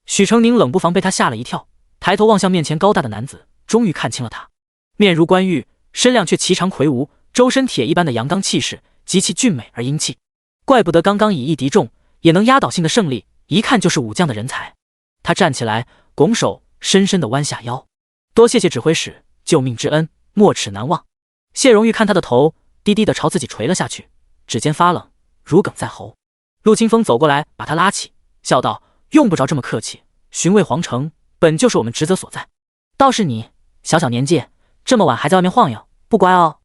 许成宁冷不防被他吓了一跳，抬头望向面前高大的男子，终于看清了他。面如冠玉，身量却颀长魁梧，周身铁一般的阳刚气势，极其俊美而英气。怪不得刚刚以一敌众，也能压倒性的胜利，一看就是武将的人才。他站起来，拱手深深地弯下腰：“多谢指挥使，救命之恩，没齿难忘。”谢荣玉看他的头，低低地朝自己垂了下去，指尖发冷，如鲠在喉。陆清风走过来，把他拉起，笑道：“用不着这么客气，巡卫皇城本就是我们职责所在。倒是你，小小年纪，这么晚还在外面晃悠，不乖哦。”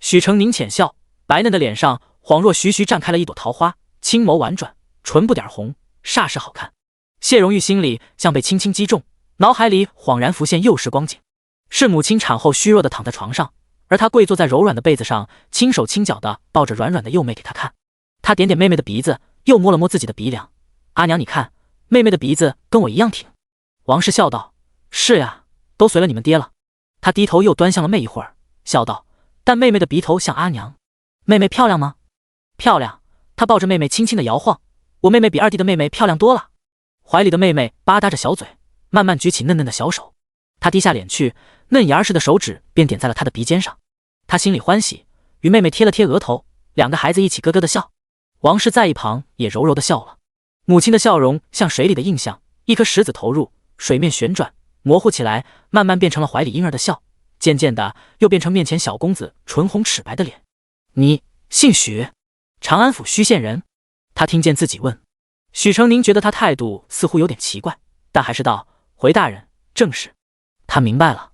许成宁浅笑，白嫩的脸上恍若徐徐绽开了一朵桃花，青眸婉转，唇不点红，煞是好看。谢荣玉心里像被轻轻击中，脑海里恍然浮现幼时光景，是母亲产后虚弱的躺在床上，而他跪坐在柔软的被子上，轻手轻脚的抱着软软的幼妹给他看。他点点妹妹的鼻子，又摸了摸自己的鼻梁：“阿娘，你看，妹妹的鼻子跟我一样挺。”王氏笑道：“是呀，都随了你们爹了。”他低头又端详了妹一会儿，笑道：“但妹妹的鼻头像阿娘。妹妹漂亮吗？”“漂亮。”他抱着妹妹轻轻的摇晃：“我妹妹比二弟的妹妹漂亮多了。”怀里的妹妹吧嗒着小嘴，慢慢举起嫩嫩的小手。他低下脸去，嫩芽似的手指便点在了他的鼻尖上。他心里欢喜，与妹妹贴了贴额头，2个孩子一起咯咯的笑。王氏在一旁也柔柔的笑了。母亲的笑容像水里的印象，一颗石子投入水面旋转，模糊起来，慢慢变成了怀里婴儿的笑，渐渐的又变成面前小公子唇红齿白的脸。“你姓许，长安府虚县人？”他听见自己问。许成宁觉得他态度似乎有点奇怪，但还是道：“回大人，正是。”他明白了，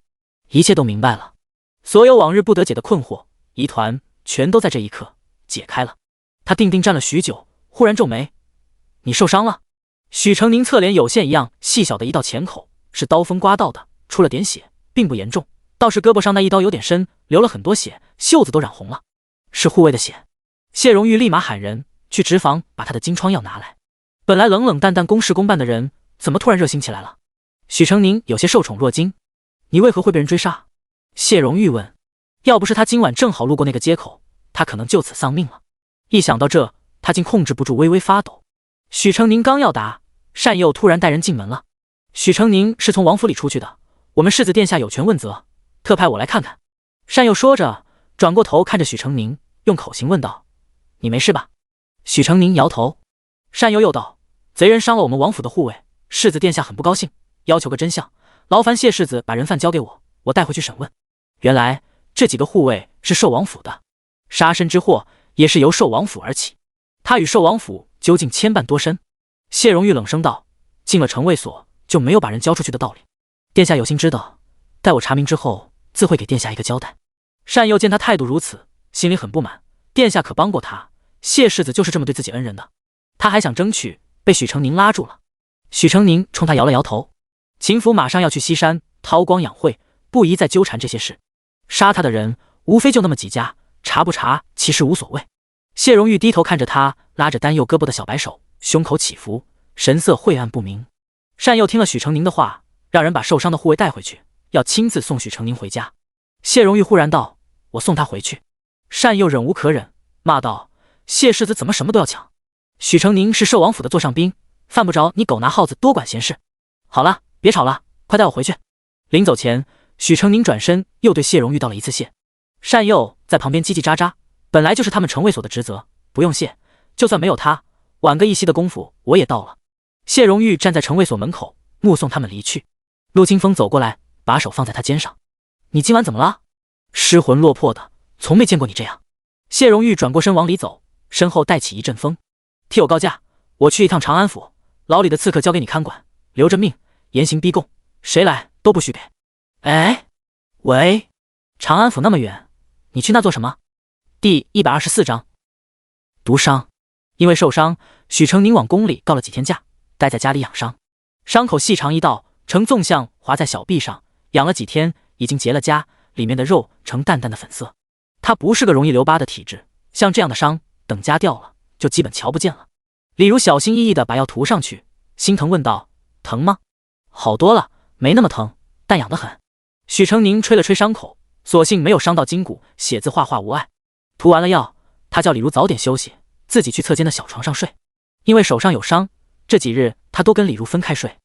一切都明白了，所有往日不得解的困惑疑团全都在这一刻解开了。他定定站了许久，忽然皱眉：“你受伤了？”许成宁侧脸有线一样细小的一道浅口，是刀锋刮到的，出了点血，并不严重，倒是胳膊上那一刀有点深，流了很多血，袖子都染红了。“是护卫的血。”谢荣玉立马喊人去直房把他的金疮药拿来。本来冷冷淡淡公事公办的人，怎么突然热心起来了？许成宁有些受宠若惊：“你为何会被人追杀？”谢荣玉问。要不是他今晚正好路过那个街口，他可能就此丧命了。一想到这，他竟控制不住微微发抖。许成宁刚要答，单佑突然带人进门了。许成宁是从王府里出去的，我们世子殿下有权问责，特派我来看看。单佑说着，转过头看着许成宁，用口型问道：“你没事吧？”许成宁摇头。单佑又道：“贼人伤了我们王府的护卫，世子殿下很不高兴，要求个真相，劳烦谢世子把人犯交给我，我带回去审问。原来这几个护卫是寿王府的，杀身之祸也是由寿王府而起，他与寿王府究竟牵绊多深？”谢荣玉冷声道：“进了城卫所就没有把人交出去的道理。殿下有心知道，待我查明之后，自会给殿下一个交代。”单佑见他态度如此，心里很不满，殿下可帮过他，谢世子就是这么对自己恩人的。他还想争取，被许成宁拉住了。许成宁冲他摇了摇头：“秦府马上要去西山韬光养晦，不宜再纠缠这些事。杀他的人，无非就那么几家，查不查其实无所谓。谢荣玉低头看着他拉着丹佑胳膊的小白手，胸口起伏，神色晦暗不明。单佑听了许成宁的话，让人把受伤的护卫带回去，要亲自送许成宁回家。谢荣玉忽然道：“我送他回去。”单佑忍无可忍，骂道：“谢世子怎么什么都要抢？许成宁是寿王府的座上宾，犯不着你狗拿耗子多管闲事。好了，别吵了，快带我回去。”临走前，许成宁转身又对谢荣玉道了一次谢。单佑在旁边叽叽喳喳，本来就是他们城卫所的职责，不用谢，就算没有他，晚个一夕的功夫我也到了。谢荣玉站在城卫所门口，目送他们离去。陆清风走过来，把手放在他肩上：“你今晚怎么了？失魂落魄的，从没见过你这样。”谢荣玉转过身往里走，身后带起一阵风：“替我告假，我去一趟长安府，牢里的刺客交给你看管，留着命，严刑逼供，谁来都不许给。”哎，喂，长安府那么远，你去那做什么？第124章毒伤。因为受伤，许成宁往宫里告了几天假，待在家里养伤。伤口细长一道，呈纵向划在小臂上，养了几天，已经结了痂，里面的肉呈淡淡的粉色。他不是个容易留疤的体质，像这样的伤，等痂掉了，就基本瞧不见了。李如小心翼翼地把药涂上去，心疼问道：“疼吗？”“好多了，没那么疼，但痒得很。”许成宁吹了吹伤口，所幸没有伤到筋骨，写字画画无碍。涂完了药，他叫李如早点休息，自己去侧间的小床上睡。因为手上有伤，这几日他都跟李如分开睡。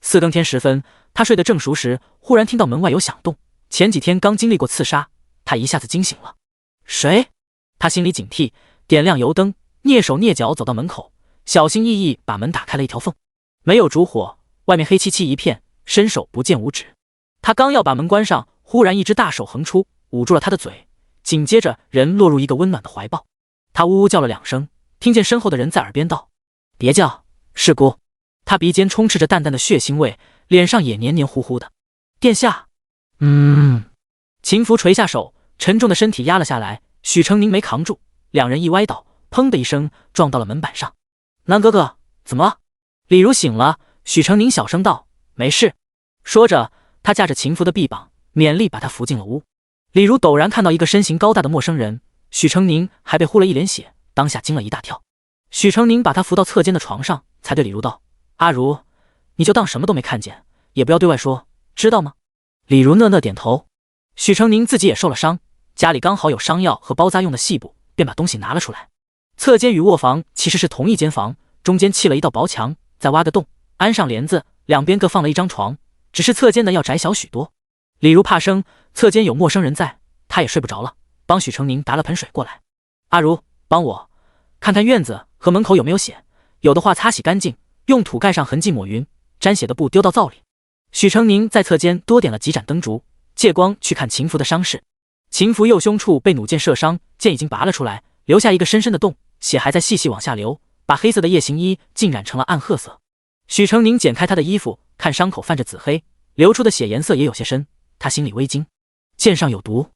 4更天时分，他睡得正熟时，忽然听到门外有响动。前几天刚经历过刺杀，他一下子惊醒了。谁？他心里警惕，点亮油灯，蹑手蹑脚走到门口，小心翼翼把门打开了一条缝。没有烛火，外面黑漆漆一片，伸手不见五指。他刚要把门关上，忽然一只大手横出，捂住了他的嘴，紧接着人落入一个温暖的怀抱。他呜呜叫了2声，听见身后的人在耳边道：“别叫，是姑。”他鼻尖充斥着淡淡的血腥味，脸上也黏黏糊糊的。“殿下。”秦福垂下手，沉重的身体压了下来，许成宁没扛住，两人一歪倒，砰的一声撞到了门板上。“南哥哥，怎么了？”李如醒了，许成宁小声道：“没事。”说着，他架着秦福的臂膀，勉力把他扶进了屋。李如陡然看到一个身形高大的陌生人，许成宁还被呼了一脸血，当下惊了一大跳。许成宁把他扶到侧间的床上，才对李如道：“阿如，你就当什么都没看见，也不要对外说，知道吗？”李如讷讷点头。许成宁自己也受了伤，家里刚好有伤药和包扎用的细布，便把东西拿了出来。侧间与卧房其实是同一间房，中间砌了一道薄墙，再挖个洞，安上帘子，两边各放了一张床，只是侧间的要窄小许多。李如怕生，侧间有陌生人在，他也睡不着了，帮许成宁打了盆水过来。“阿如，帮我看看院子和门口有没有血，有的话擦洗干净，用土盖上痕迹抹匀，沾血的布丢到灶里。”许成宁在侧间多点了几盏灯烛，借光去看秦福的伤势。秦福右胸处被弩箭射伤，箭已经拔了出来，留下一个深深的洞，血还在细细往下流，把黑色的夜行衣浸染成了暗褐色。许成宁剪开他的衣服，看伤口泛着紫黑，流出的血颜色也有些深，他心里微惊，箭上有毒。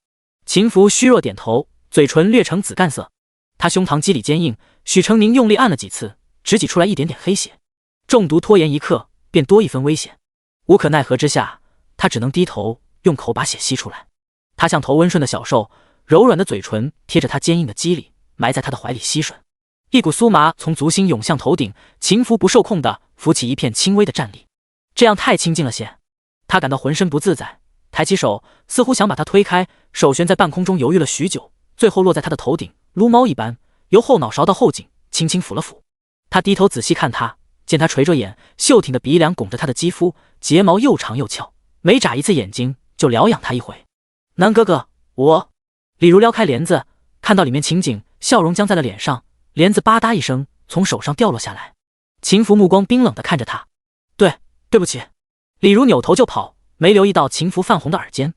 秦福虚弱点头，嘴唇略呈紫干色。他胸膛肌理坚硬，许成宁用力按了几次，只挤出来一点点黑血。中毒拖延一刻，便多一分危险。无可奈何之下，他只能低头用口把血吸出来。他像头温顺的小兽，柔软的嘴唇贴着他坚硬的肌理，埋在他的怀里吸吮。一股酥麻从足心涌向头顶，秦福不受控地浮起一片轻微的战栗。这样太亲近了些，他感到浑身不自在，抬起手似乎想把他推开，手悬在半空中犹豫了许久，最后落在他的头顶，撸猫一般由后脑勺到后颈轻轻抚了抚。他低头仔细看他，见他垂着眼，秀挺的鼻梁拱着他的肌肤，睫毛又长又翘，每眨一次眼睛就疗养他一回。“南哥哥，我……”李如撩开帘子，看到里面情景，笑容僵在了脸上，帘子吧嗒一声从手上掉落下来。秦福目光冰冷地看着他：“对不起。”李如扭头就跑，没留意到秦福泛红的耳尖。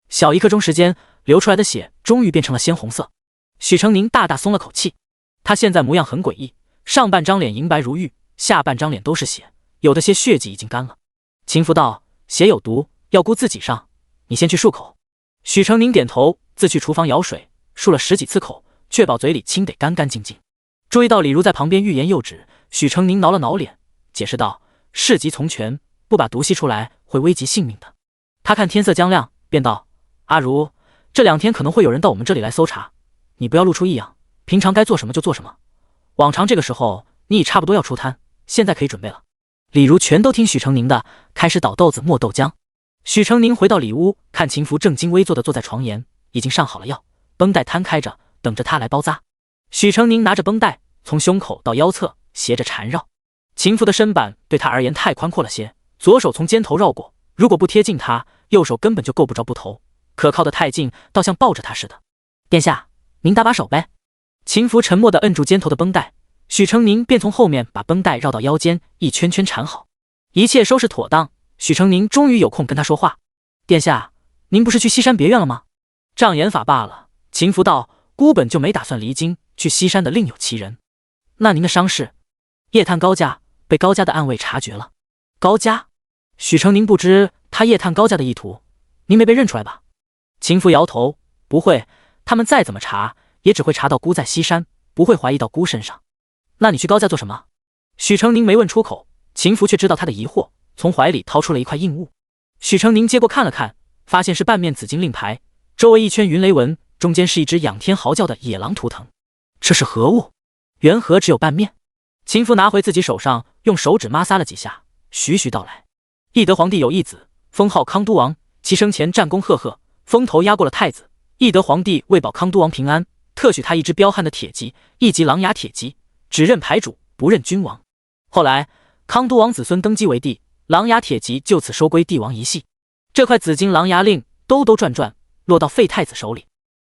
小一刻钟时间，流出来的血终于变成了鲜红色。许成宁大大松了口气，他现在模样很诡异，上半张脸银白如玉，下半张脸都是血，有的些血迹已经干了。秦福道：“血有毒，要顾自己上，你先去漱口。”许成宁点头，自去厨房舀水，漱了10几次口，确保嘴里清得干干净净。注意到李如在旁边欲言又止，许成宁挠了挠脸，解释道：“事急从权，不把毒吸出来会危及性命的。”他看天色将亮，便道：“阿如，这2天可能会有人到我们这里来搜查，你不要露出异样，平常该做什么就做什么。往常这个时候你已差不多要出摊，现在可以准备了。李如全都听许成宁的，开始倒豆子磨豆浆。许成宁回到里屋，看秦福正襟危坐的坐在床沿，已经上好了药，绷带摊开着，等着他来包扎。许成宁拿着绷带，从胸口到腰侧斜着缠绕。秦福的身板对他而言太宽阔了些，左手从肩头绕过，如果不贴近他，右手根本就够不着布头，可靠得太近，倒像抱着他似的。殿下，您搭把手呗。秦福沉默地摁住肩头的绷带，许成宁便从后面把绷带绕到腰间，一圈圈缠好。一切收拾妥当，许成宁终于有空跟他说话。殿下，您不是去西山别院了吗？障眼法罢了。秦福道，孤本就没打算离京，去西山的另有其人。那您的伤势？夜探高家，被高家的暗卫察觉了。高家？许成宁不知他夜探高家的意图，您没被认出来吧？秦福摇头，不会，他们再怎么查，也只会查到孤在西山，不会怀疑到孤身上。那你去高家做什么？许成宁没问出口，秦福却知道他的疑惑，从怀里掏出了一块硬物。许成宁接过看了看，发现是半面紫金令牌，周围一圈云雷纹，中间是一只仰天嚎叫的野狼图腾。这是何物？缘何只有半面？秦福拿回自己手上，用手指摩挲了几下，徐徐道来。懿德皇帝有一子，封号康都王，其生前战功赫赫，风头压过了太子。懿德皇帝为保康都王平安，特许他一支彪悍的铁骑，一级琅琊铁骑，只认牌主，不认君王。后来康都王子孙登基为帝，琅琊铁骑就此收归帝王一系。这块紫金琅琊令兜兜转转，落到废太子手里。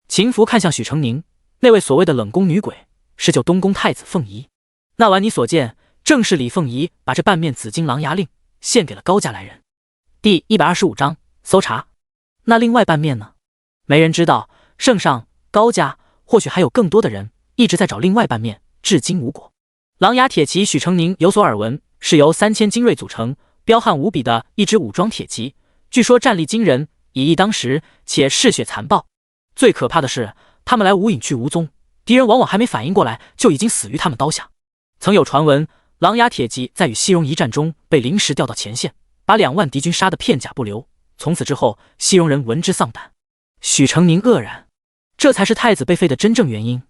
秦福看向许成宁，那位所谓的冷宫女鬼，是救东宫太子凤仪。那晚你所见，正是李凤仪把这半面紫金琅琊令献给了高家来人。第125章搜查。那另外半面呢？没人知道，圣上、高家或许还有更多的人一直在找另外半面，至今无果。琅琊铁骑许成宁有所耳闻，是由3000精锐组成，彪悍无比的一支武装铁骑，据说战力惊人，以一当十，且嗜血残暴。最可怕的是，他们来无影去无踪，敌人往往还没反应过来，就已经死于他们刀下。曾有传闻，琅琊铁骑在与西戎一战中被临时调到前线，把2万敌军杀得片甲不留。从此之后，西戎人闻之丧胆。许成宁愕然，这才是太子被废的真正原因。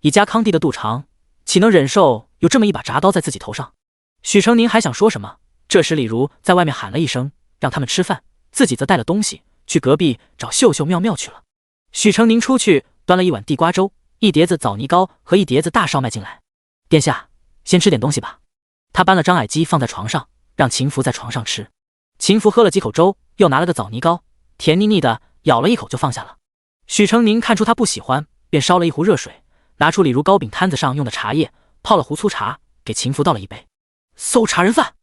以家康帝的肚肠，岂能忍受有这么一把铡刀在自己头上？许成宁还想说什么，这时李如在外面喊了一声，让他们吃饭，自己则带了东西去隔壁找秀秀妙妙去了。许成宁出去端了一碗地瓜粥，一碟子枣泥糕和一碟子大烧麦进来。殿下，先吃点东西吧。他搬了张矮鸡放在床上，让秦福在床上吃。秦福喝了几口粥，又拿了个枣泥糕，甜腻腻的，咬了一口就放下了。许成宁看出他不喜欢，便烧了一壶热水，拿出李如糕饼摊子上用的茶叶，泡了壶粗茶，给秦福倒了一杯。搜查人犯！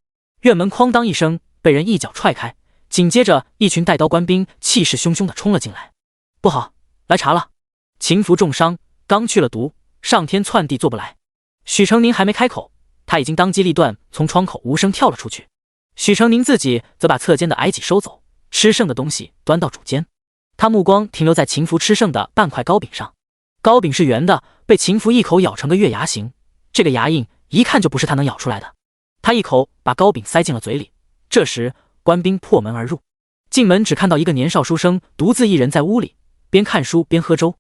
院门哐当一声被人一脚踹开，紧接着一群带刀官兵气势汹汹地冲了进来。不好，来查了！秦福重伤，刚去了毒，上天窜地做不来。许成宁还没开口，他已经当机立断从窗口无声跳了出去。许成宁自己则把侧间的矮几收走，吃剩的东西端到主间。他目光停留在秦福吃剩的半块糕饼上，糕饼是圆的，被秦福一口咬成个月牙形，这个牙印一看就不是他能咬出来的。他一口把糕饼塞进了嘴里。这时官兵破门而入，进门只看到一个年少书生独自一人在屋里，边看书边喝粥。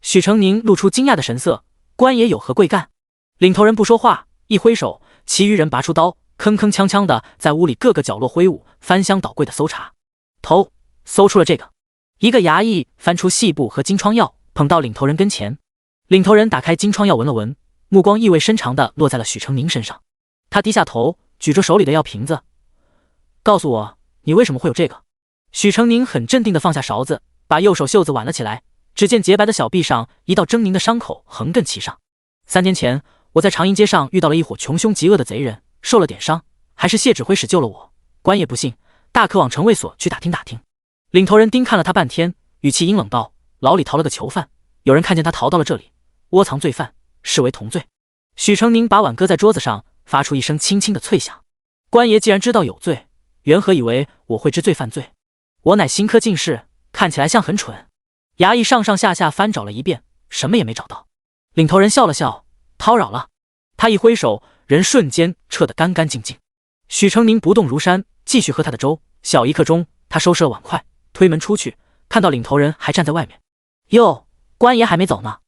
许成宁露出惊讶的神色，官爷有何贵干？领头人不说话，一挥手，其余人拔出刀，铿铿锵锵的在屋里各个角落挥舞，翻箱倒柜的搜查。头搜出了这个。一个衙役翻出细布和金疮药，捧到领头人跟前。领头人打开金疮药闻了闻，目光意味深长的落在了许成宁身上。他低下头，举着手里的药瓶子，告诉我，你为什么会有这个？许成宁很镇定的放下勺子，把右手袖子挽了起来，只见洁白的小臂上一道狰狞的伤口横亘其上。3天前，我在长阴街上遇到了一伙穷凶极恶的贼人，受了点伤，还是谢指挥使救了我。官爷不信，大可往城卫所去打听打听。领头人盯看了他半天，语气阴冷道：牢里逃了个囚犯，有人看见他逃到了这里，窝藏罪犯，视为同罪。许成宁把碗搁在桌子上，发出一声轻轻的脆响。官爷既然知道有罪，缘何以为我会知罪犯罪？我乃新科进士，看起来像很蠢。衙役上上下下翻找了一遍，什么也没找到。领头人笑了笑，叨扰了。他一挥手，人瞬间撤得干干净净。许成宁不动如山，继续喝他的粥。小一刻钟，他收拾了碗筷，推门出去，看到领头人还站在外面。哟，官爷还没走呢。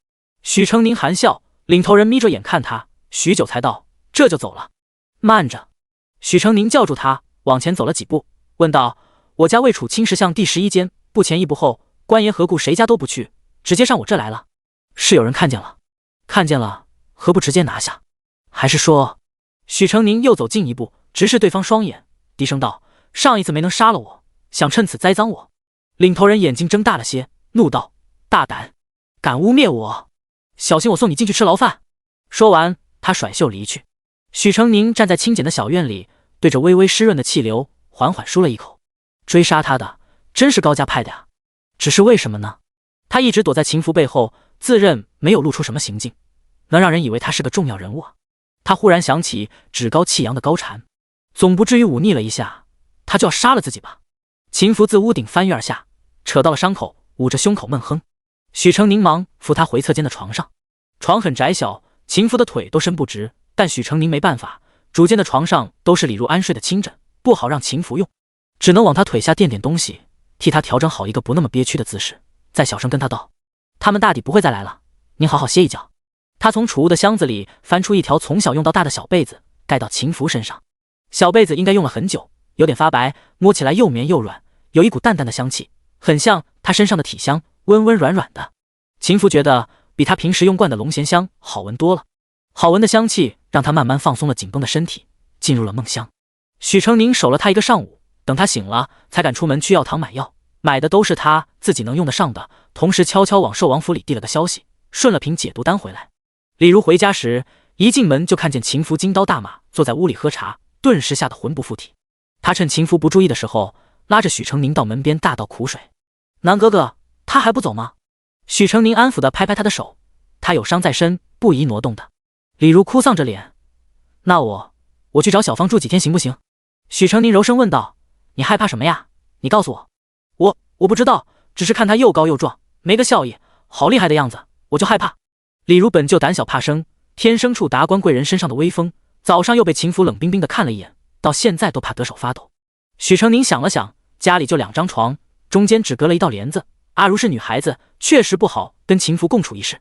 许成宁含笑，领头人眯着眼看他，许久才道：“这就走了？慢着！”许成宁叫住他，往前走了几步，问道：“我家位处青石巷第11间，不前亦不后，官爷何故谁家都不去，直接上我这来了？是有人看见了？看见了，何不直接拿下？还是说……”许成宁又走近一步，直视对方双眼，低声道：“上一次没能杀了我，想趁此栽赃我。”领头人眼睛睁大了些，怒道：“大胆，敢污蔑我！小心我送你进去吃牢饭！”说完，他甩袖离去。许成宁站在清简的小院里，对着微微湿润的气流，缓缓舒了一口。追杀他的真是高家派的呀，只是为什么呢？他一直躲在秦福背后，自认没有露出什么行径，能让人以为他是个重要人物啊。他忽然想起趾高气扬的高禅，总不至于忤逆了一下，他就要杀了自己吧？秦福自屋顶翻跃而下，扯到了伤口，捂着胸口闷哼。许成宁忙扶他回侧间的床上，床很窄小，秦福的腿都伸不直，但许成宁没办法，主间的床上都是李如安睡的亲枕，不好让秦福用，只能往他腿下垫点东西，替他调整好一个不那么憋屈的姿势，再小声跟他道：“他们大抵不会再来了，您好好歇一觉。”他从储物的箱子里翻出一条从小用到大的小被子，盖到秦福身上。小被子应该用了很久，有点发白，摸起来又绵又软，有一股淡淡的香气，很像他身上的体香，温温软软的。秦福觉得比他平时用惯的龙涎香好闻多了，好闻的香气让他慢慢放松了紧绷的身体，进入了梦乡。许成宁守了他一个上午，等他醒了才敢出门去药堂买药，买的都是他自己能用得上的，同时悄悄往寿王府里递了个消息，顺了瓶解毒丹回来。李如回家时，一进门就看见秦福金刀大马坐在屋里喝茶，顿时吓得魂不附体。他趁秦福不注意的时候，拉着许成宁到门边大倒苦水。南哥哥，他还不走吗？许成宁安抚地拍拍他的手，他有伤在身，不宜挪动的。李如哭丧着脸，那我去找小芳住几天行不行？许成宁柔声问道。你害怕什么呀？你告诉我。我不知道，只是看他又高又壮，没个笑意，好厉害的样子，我就害怕。李如本就胆小怕生，天生处达官贵人身上的威风，早上又被秦福冷冰冰的看了一眼，到现在都怕得手发抖。许成宁想了想，家里就2张床，中间只隔了一道帘子，阿如是女孩子，确实不好跟秦福共处一室。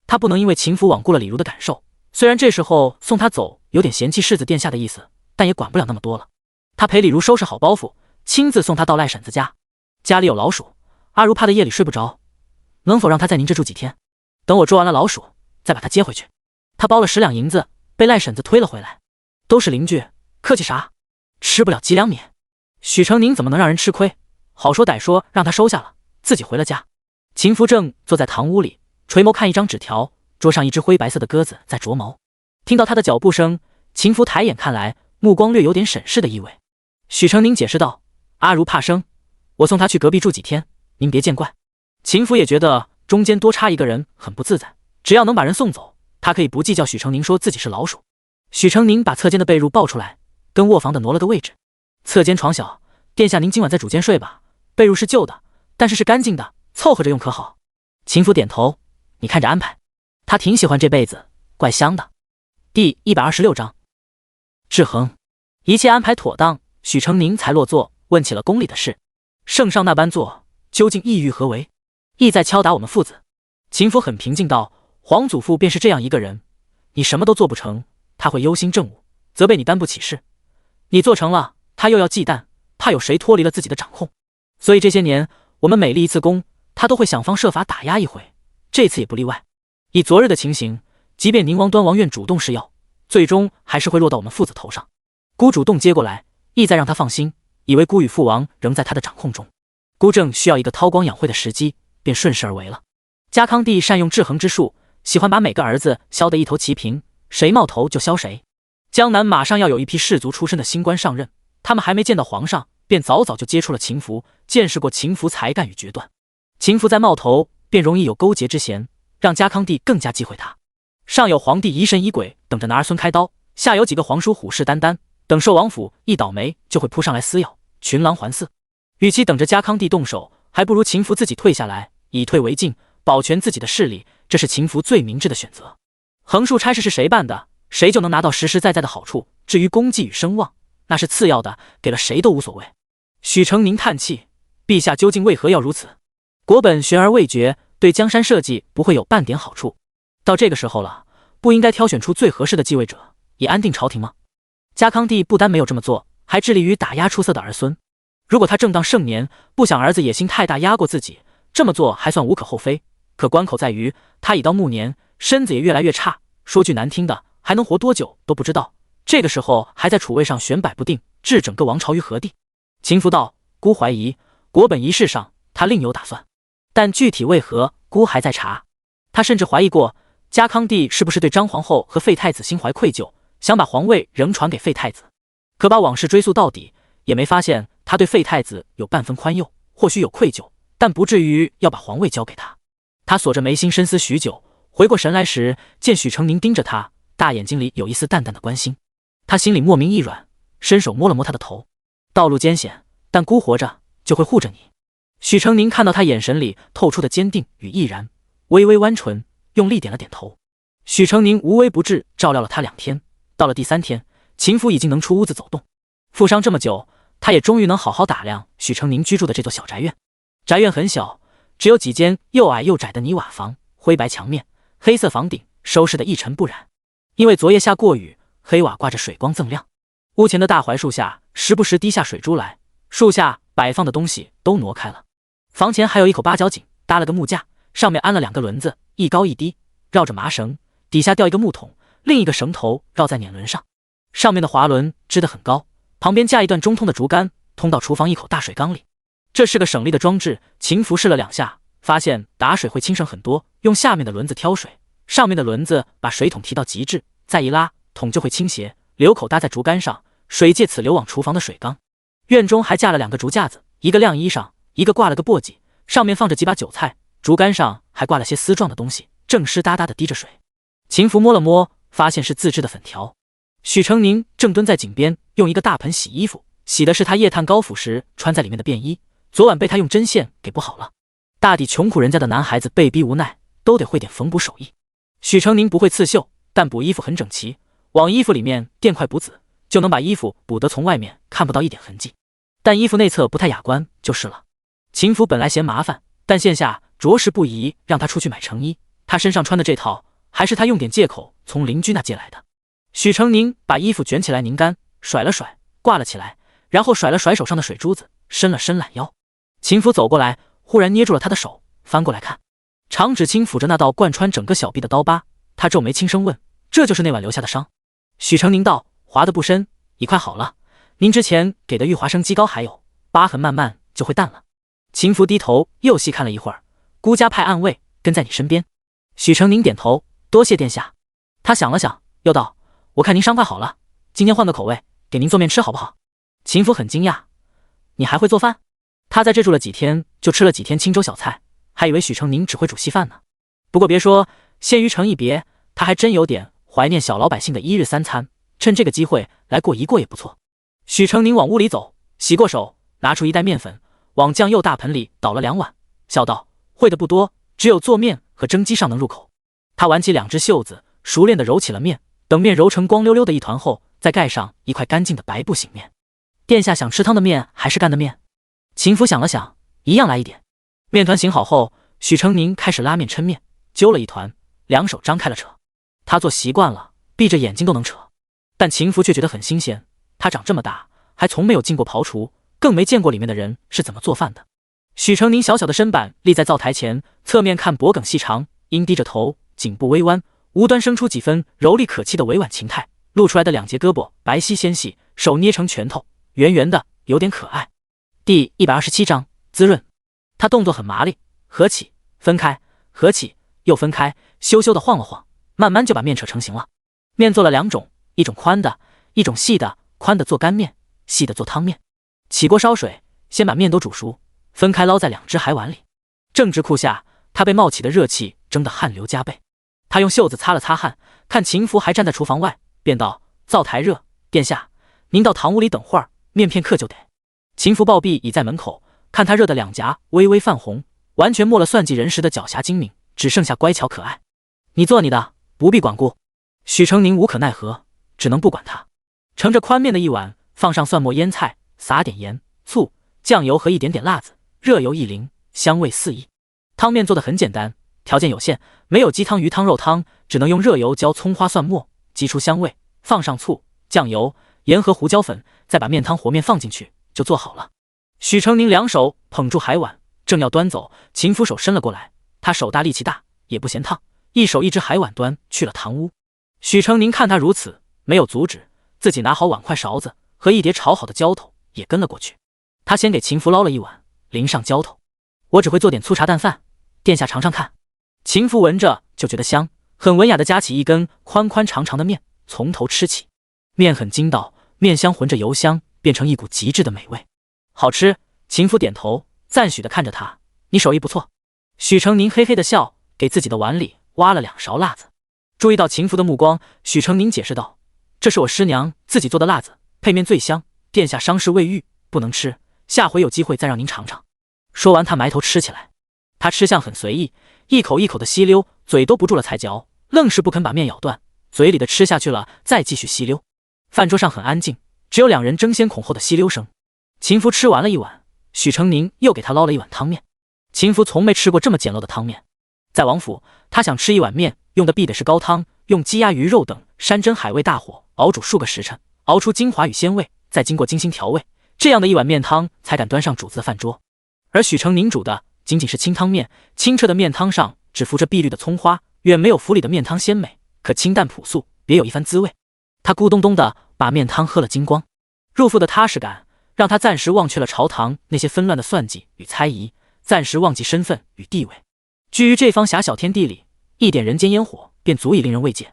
他不能因为秦福罔顾了李如的感受，虽然这时候送他走有点嫌弃世子殿下的意思，但也管不了那么多了。他陪李如收拾好包袱，亲自送他到赖婶子家。家里有老鼠，阿如怕的夜里睡不着，能否让他在您这住几天？等我捉完了老鼠，再把他接回去。他包了10两银子，被赖婶子推了回来。都是邻居，客气啥？吃不了几两米。许成宁怎么能让人吃亏？好说歹说，让他收下了，自己回了家。秦福正坐在堂屋里，垂眸看一张纸条，桌上一只灰白色的鸽子在啄毛。听到他的脚步声，秦福抬眼看来，目光略有点审视的意味。许成宁解释道：“阿如怕生，我送他去隔壁住几天，您别见怪。”秦福也觉得中间多插一个人很不自在，只要能把人送走，他可以不计较许成宁说自己是老鼠。许成宁把侧间的被褥抱出来，跟卧房的挪了个位置。侧间床小，殿下您今晚在主间睡吧，被褥是旧的，但是干净的，凑合着用可好？秦福点头，你看着安排。他挺喜欢这被子，怪香的。第126章，制衡。一切安排妥当，许成宁才落座，问起了宫里的事。圣上那般做，究竟意欲何为？意在敲打我们父子。秦福很平静道：皇祖父便是这样一个人，你什么都做不成，他会忧心政务，责备你担不起事。你做成了，他又要忌惮，怕有谁脱离了自己的掌控。所以这些年，我们每立一次功，他都会想方设法打压一回，这次也不例外。以昨日的情形，即便宁王端王愿主动施药，最终还是会落到我们父子头上。孤主动接过来，意在让他放心，以为孤与父王仍在他的掌控中。孤正需要一个韬光养晦的时机，便顺势而为了。家康帝善用制衡之术，喜欢把每个儿子削得一头齐平，谁冒头就削谁。江南马上要有一批士族出身的新官上任，他们还没见到皇上，便早就接触了秦福，见识过秦福才干与决断。秦福在冒头，便容易有勾结之嫌，让家康帝更加忌讳他。上有皇帝疑神疑鬼，等着拿儿孙开刀，下有几个皇叔虎视眈眈，等寿王府一倒霉就会扑上来撕咬，群狼环伺。与其等着家康帝动手，还不如秦福自己退下来，以退为进，保全自己的势力，这是秦福最明智的选择。横竖差事是谁办的，谁就能拿到实实在在的好处，至于功绩与声望，那是次要的，给了谁都无所谓。许成宁叹气，陛下究竟为何要如此？国本悬而未决，对江山社稷不会有半点好处。到这个时候了，不应该挑选出最合适的继位者，以安定朝廷吗？嘉康帝不单没有这么做，还致力于打压出色的儿孙。如果他正当盛年，不想儿子野心太大压过自己，这么做还算无可厚非。可关口在于，他已到暮年，身子也越来越差，说句难听的，还能活多久都不知道。这个时候还在储位上悬摆不定，置整个王朝于何地？秦福道：孤怀疑国本一事上他另有打算，但具体为何，孤还在查。他甚至怀疑过嘉康帝是不是对张皇后和废太子心怀愧疚，想把皇位仍传给废太子。可把往事追溯到底，也没发现他对废太子有半分宽宥，或许有愧疚，但不至于要把皇位交给他。他锁着眉心深思许久，回过神来时，见许成宁盯着他，大眼睛里有一丝淡淡的关心。他心里莫名一软，伸手摸了摸他的头。道路艰险，但孤活着就会护着你。许成宁看到他眼神里透出的坚定与毅然，微微弯唇，用力点了点头。许成宁无微不至照料了他2天，到了第3天，秦福已经能出屋子走动。负伤这么久，他也终于能好好打量许成宁居住的这座小宅院。宅院很小，只有几间又矮又窄的泥瓦房，灰白墙面，黑色房顶，收拾得一尘不染。因为昨夜下过雨，黑瓦挂着水光锃亮。屋前的大槐树下时不时滴下水珠来，树下摆放的东西都挪开了。房前还有一口八角井，搭了个木架，上面安了2个轮子，一高一低，绕着麻绳，底下吊一个木桶，另一个绳头绕在碾轮上。上面的滑轮支得很高，旁边架一段中通的竹竿，通到厨房一口大水缸里。这是个省力的装置，秦福试了2下，发现打水会轻省很多，用下面的轮子挑水，上面的轮子把水桶提到极致，再一拉，桶就会倾斜，流口搭在竹竿上，水借此流往厨房的水缸。院中还架了2个竹架子，一个晾衣裳，一个挂了个簸箕，上面放着几把韭菜，竹竿上还挂了些丝状的东西，正湿哒哒地滴着水。秦福摸了摸，发现是自制的粉条。许成宁正蹲在井边，用一个大盆洗衣服，洗的是他夜探高府时穿在里面的便衣，昨晚被他用针线给补好了。大抵穷苦人家的男孩子被逼无奈，都得会点缝补手艺。许成宁不会刺绣，但补衣服很整齐，往衣服里面垫块补子，就能把衣服补得从外面看不到一点痕迹。但衣服内侧不太雅观就是了。秦福本来嫌麻烦，但现下着实不宜让他出去买成衣，他身上穿的这套还是他用点借口从邻居那借来的。许成宁把衣服卷起来拧干，甩了甩，挂了起来，然后甩了甩手上的水珠子，伸了伸懒腰。秦福走过来，忽然捏住了他的手，翻过来看，长指轻抚着那道贯穿整个小臂的刀疤。他皱眉轻声问：这就是那晚留下的伤？许成宁道：划得不深，已快好了，您之前给的玉华生鸡膏还有，疤痕慢慢就会淡了。秦福低头又细看了一会儿，孤家派暗卫跟在你身边。许成宁点头，多谢殿下。他想了想，又道：我看您伤快好了，今天换个口味，给您做面吃好不好？秦福很惊讶，你还会做饭？他在这住了几天，就吃了几天清粥小菜，还以为许成宁只会煮稀饭呢。不过别说，先于城一别，他还真有点怀念小老百姓的1日3餐，趁这个机会来过一过也不错。许成宁往屋里走，洗过手，拿出一袋面粉，往酱釉大盆里倒了2碗，笑道：会的不多，只有做面和蒸鸡上能入口。他挽起2只袖子，熟练地揉起了面，等面揉成光溜溜的一团后，再盖上一块干净的白布醒面。殿下想吃汤的面还是干的面？秦福想了想，一样来一点。面团醒好后，许成宁开始拉面抻面，揪了一团，2手张开了扯。他做习惯了，闭着眼睛都能扯。但秦福却觉得很新鲜，他长这么大还从没有进过庖厨，更没见过里面的人是怎么做饭的。许成宁小小的身板立在灶台前，侧面看脖梗细长，因低着头，颈部微弯，无端生出几分柔丽可期的委婉情态，露出来的2节胳膊白皙纤细，手捏成拳头，圆圆的，有点可爱。第127章滋润。他动作很麻利，合起分开，合起又分开，羞羞的晃了晃，慢慢就把面扯成型了。面做了2种，一种宽的，一种细的，宽的做干面，细的做汤面。起锅烧水，先把面都煮熟，分开捞在2只海碗里。正值酷夏，他被冒起的热气蒸得汗流浃背。他用袖子擦了擦汗，看秦福还站在厨房外，便道：灶台热，殿下您到堂屋里等会儿，面片刻就得。秦福抱臂倚在门口，看他热的2颊微微泛红，完全没了算计人时的狡黠精明，只剩下乖巧可爱。你做你的，不必管顾。许成宁无可奈何，只能不管他。盛着宽面的一碗，放上蒜末腌菜，撒点盐、醋、酱油和一点点辣子，热油一淋，香味四溢。汤面做的很简单，条件有限，没有鸡汤、鱼汤、肉汤，只能用热油浇葱花蒜末，激出香味，放上醋、酱油、盐和胡椒粉，再把面汤和面放进去，就做好了。许成宁两手捧住海碗，正要端走，秦福手伸了过来，他手大力气大，也不嫌烫，一手一只海碗端去了堂屋。许成宁看他如此，没有阻止，自己拿好碗筷勺子和一碟炒好的浇头也跟了过去。他先给秦福捞了一碗，淋上浇头。我只会做点粗茶淡饭，殿下尝尝看。秦福闻着就觉得香，很文雅的夹起一根宽宽长长的面，从头吃起。面很筋道，面香混着油香，变成一股极致的美味。好吃。秦福点头，赞许的看着他，你手艺不错。许成宁嘿嘿的笑，给自己的碗里挖了2勺辣子。注意到秦福的目光，许成宁解释道，这是我师娘自己做的辣子，配面最香，殿下伤势未愈，不能吃，下回有机会再让您尝尝。说完他埋头吃起来。他吃相很随意，一口一口的吸溜，嘴都不住了才嚼，愣是不肯把面咬断，嘴里的吃下去了再继续吸溜。饭桌上很安静，只有2人争先恐后的吸溜声。秦福吃完了一碗，许成宁又给他捞了一碗汤面。秦福从没吃过这么简陋的汤面。在王府，他想吃一碗面，用的必得是高汤，用鸡鸭鱼肉等山珍海味大火熬煮数个时辰，熬出精华与鲜味，再经过精心调味，这样的一碗面汤才敢端上主子的饭桌。而许成宁煮的仅仅是清汤面，清澈的面汤上只浮着碧绿的葱花，远没有府里的面汤鲜美，可清淡朴素，别有一番滋味。他咕咚咚的把面汤喝了精光，入腹的踏实感让他暂时忘却了朝堂那些纷乱的算计与猜疑，暂时忘记身份与地位。居于这方狭小天地里，一点人间烟火便足以令人慰藉。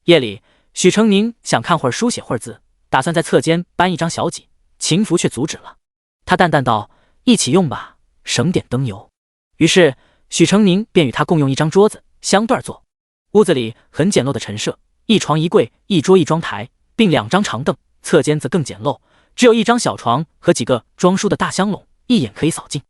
夜里，许成宁想看会儿书写会儿字，打算在侧间搬一张小几，秦福却阻止了。他淡淡道，一起用吧，省点灯油。于是许成宁便与他共用一张桌子，相对坐。屋子里很简陋的陈设，一床一柜，一桌一妆台，并2张长凳，侧间则更简陋，只有一张小床和几个装书的大香笼，一眼可以扫尽。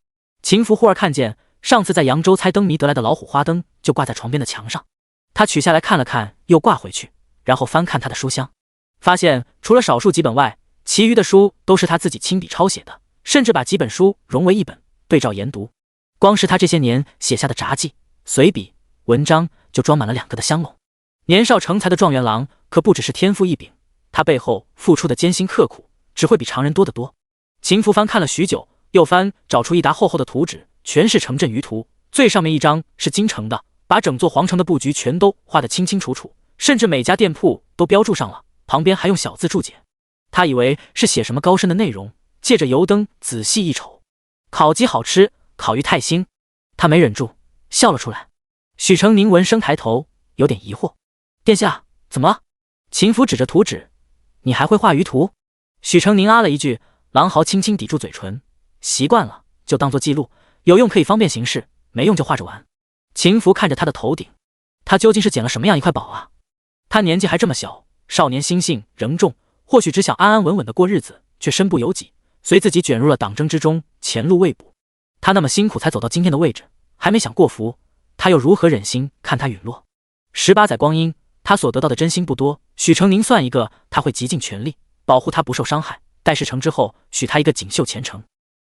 秦福忽而看见上次在扬州猜灯谜得来的老虎花灯就挂在床边的墙上，他取下来看了看，又挂回去，然后翻看他的书箱，发现除了少数几本外，其余的书都是他自己亲笔抄写的，甚至把几本书融为一本，对照研读。光是他这些年写下的札记、随笔、文章就装满了2个的香笼。年少成才的状元郎可不只是天赋异禀，他背后付出的艰辛刻苦只会比常人多得多。秦福翻看了许久，又翻找出一沓厚厚的图纸，全是城镇舆图，最上面一张是京城的，把整座皇城的布局全都画得清清楚楚，甚至每家店铺都标注上了，旁边还用小字注解。他以为是写什么高深的内容，借着油灯仔细一瞅，烤鸡好吃，烤鱼太腥，他没忍住笑了出来。许成宁闻声抬头，有点疑惑，殿下怎么了？秦福指着图纸，你还会画舆图？许成宁啊了一句，狼毫轻轻抵住嘴唇，习惯了就当作记录，有用可以方便行事，没用就画着玩。秦福看着他的头顶，他究竟是捡了什么样一块宝啊？他年纪还这么小，少年心性仍重，或许只想安安稳稳的过日子，却身不由己，随自己卷入了党争之中，前路未卜。他那么辛苦才走到今天的位置，还没想过福，他又如何忍心看他陨落？18载光阴，他所得到的真心不多，许成宁算一个，他会极尽全力保护他不受伤害，待事成之后许他一个锦绣前程。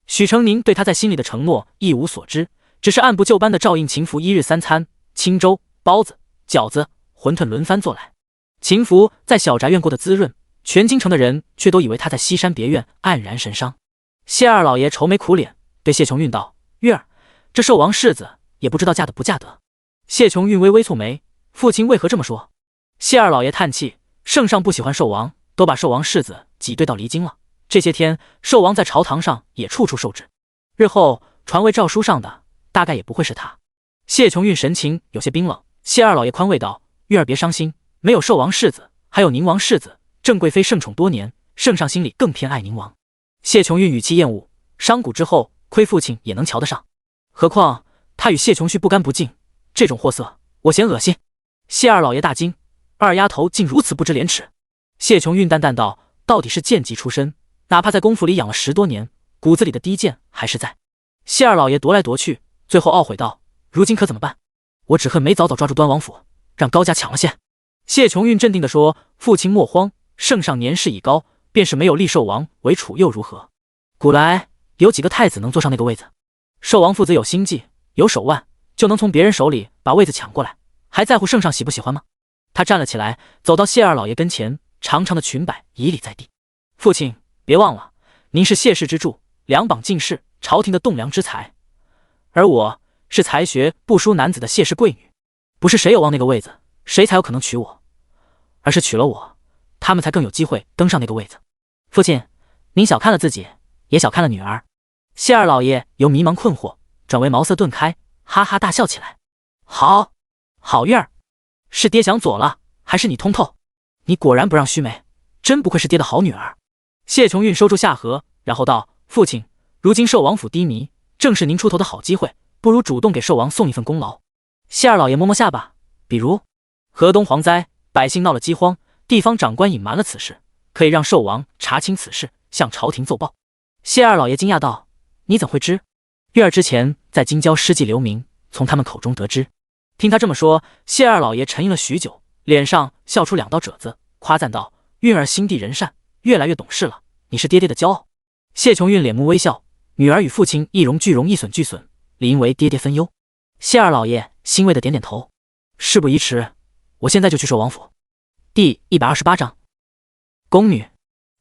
许成宁对他在心里的承诺一无所知，只是按部就班的照应秦福1日3餐，清粥、包子、饺子、馄饨轮番做来。秦福在小宅院过得滋润，全京城的人却都以为他在西山别院黯然神伤。谢二老爷愁眉苦脸，对谢琼韵道：“玉儿，这寿王世子也不知道嫁得不嫁得。”谢琼韵微微蹙眉，父亲为何这么说？谢二老爷叹气，圣上不喜欢寿王，都把寿王世子挤兑到离京了。这些天寿王在朝堂上也处处受制，日后传位诏书上的大概也不会是他。谢琼韵神情有些冰冷，谢二老爷宽慰道：“玉儿别伤心，没有寿王世子，还有宁王世子，郑贵妃盛宠多年，圣上心里更偏爱宁王。”谢琼韵语气厌恶，商贾之后亏父亲也能瞧得上，何况他与谢琼旭不干不净，这种货色我嫌恶心。谢二老爷大惊，二丫头竟如此不知廉耻。谢琼韵淡淡道：“到底是贱籍出身，哪怕在公府里养了10多年，骨子里的低贱还是在。”谢二老爷踱来踱去，最后懊悔道：“如今可怎么办？我只恨没早早抓住端王府，让高家抢了先。”谢琼韵镇定地说：“父亲莫慌，圣上年事已高，便是没有立寿王为储又如何？古来有几个太子能坐上那个位子？寿王父子有心计，有手腕，就能从别人手里把位子抢过来，还在乎圣上喜不喜欢吗？他站了起来，走到谢二老爷跟前，长长的裙摆倚礼在地。父亲，别忘了，您是谢氏之柱，两榜进士，朝廷的栋梁之才，而我是才学不输男子的谢氏贵女，不是谁有望那个位子，谁才有可能娶我，而是娶了我，他们才更有机会登上那个位子。父亲，您小看了自己，也小看了女儿。谢二老爷由迷茫困惑转为茅塞顿开，哈哈大笑起来。好月儿，是爹想左了，还是你通透？你果然不让须眉，真不愧是爹的好女儿。谢琼韵收住下颌，然后道：父亲，如今寿王府低迷，正是您出头的好机会，不如主动给寿王送一份功劳。谢二老爷摸摸下巴，比如河东蝗灾，百姓闹了饥荒，地方长官隐瞒了此事，可以让寿王查清此事，向朝廷奏报。谢二老爷惊讶道：你怎会知？月儿之前在京郊诗迹留名，从他们口中得知。听他这么说，谢二老爷沉吟了许久，脸上笑出两道褶子，夸赞道：韵儿心地人善，越来越懂事了，你是爹爹的骄傲。谢琼韵脸目微笑，女儿与父亲一荣俱荣，一损俱损，理应为爹爹分忧。谢二老爷欣慰的点点头，事不宜迟，我现在就去寿王府。第128章，宫女。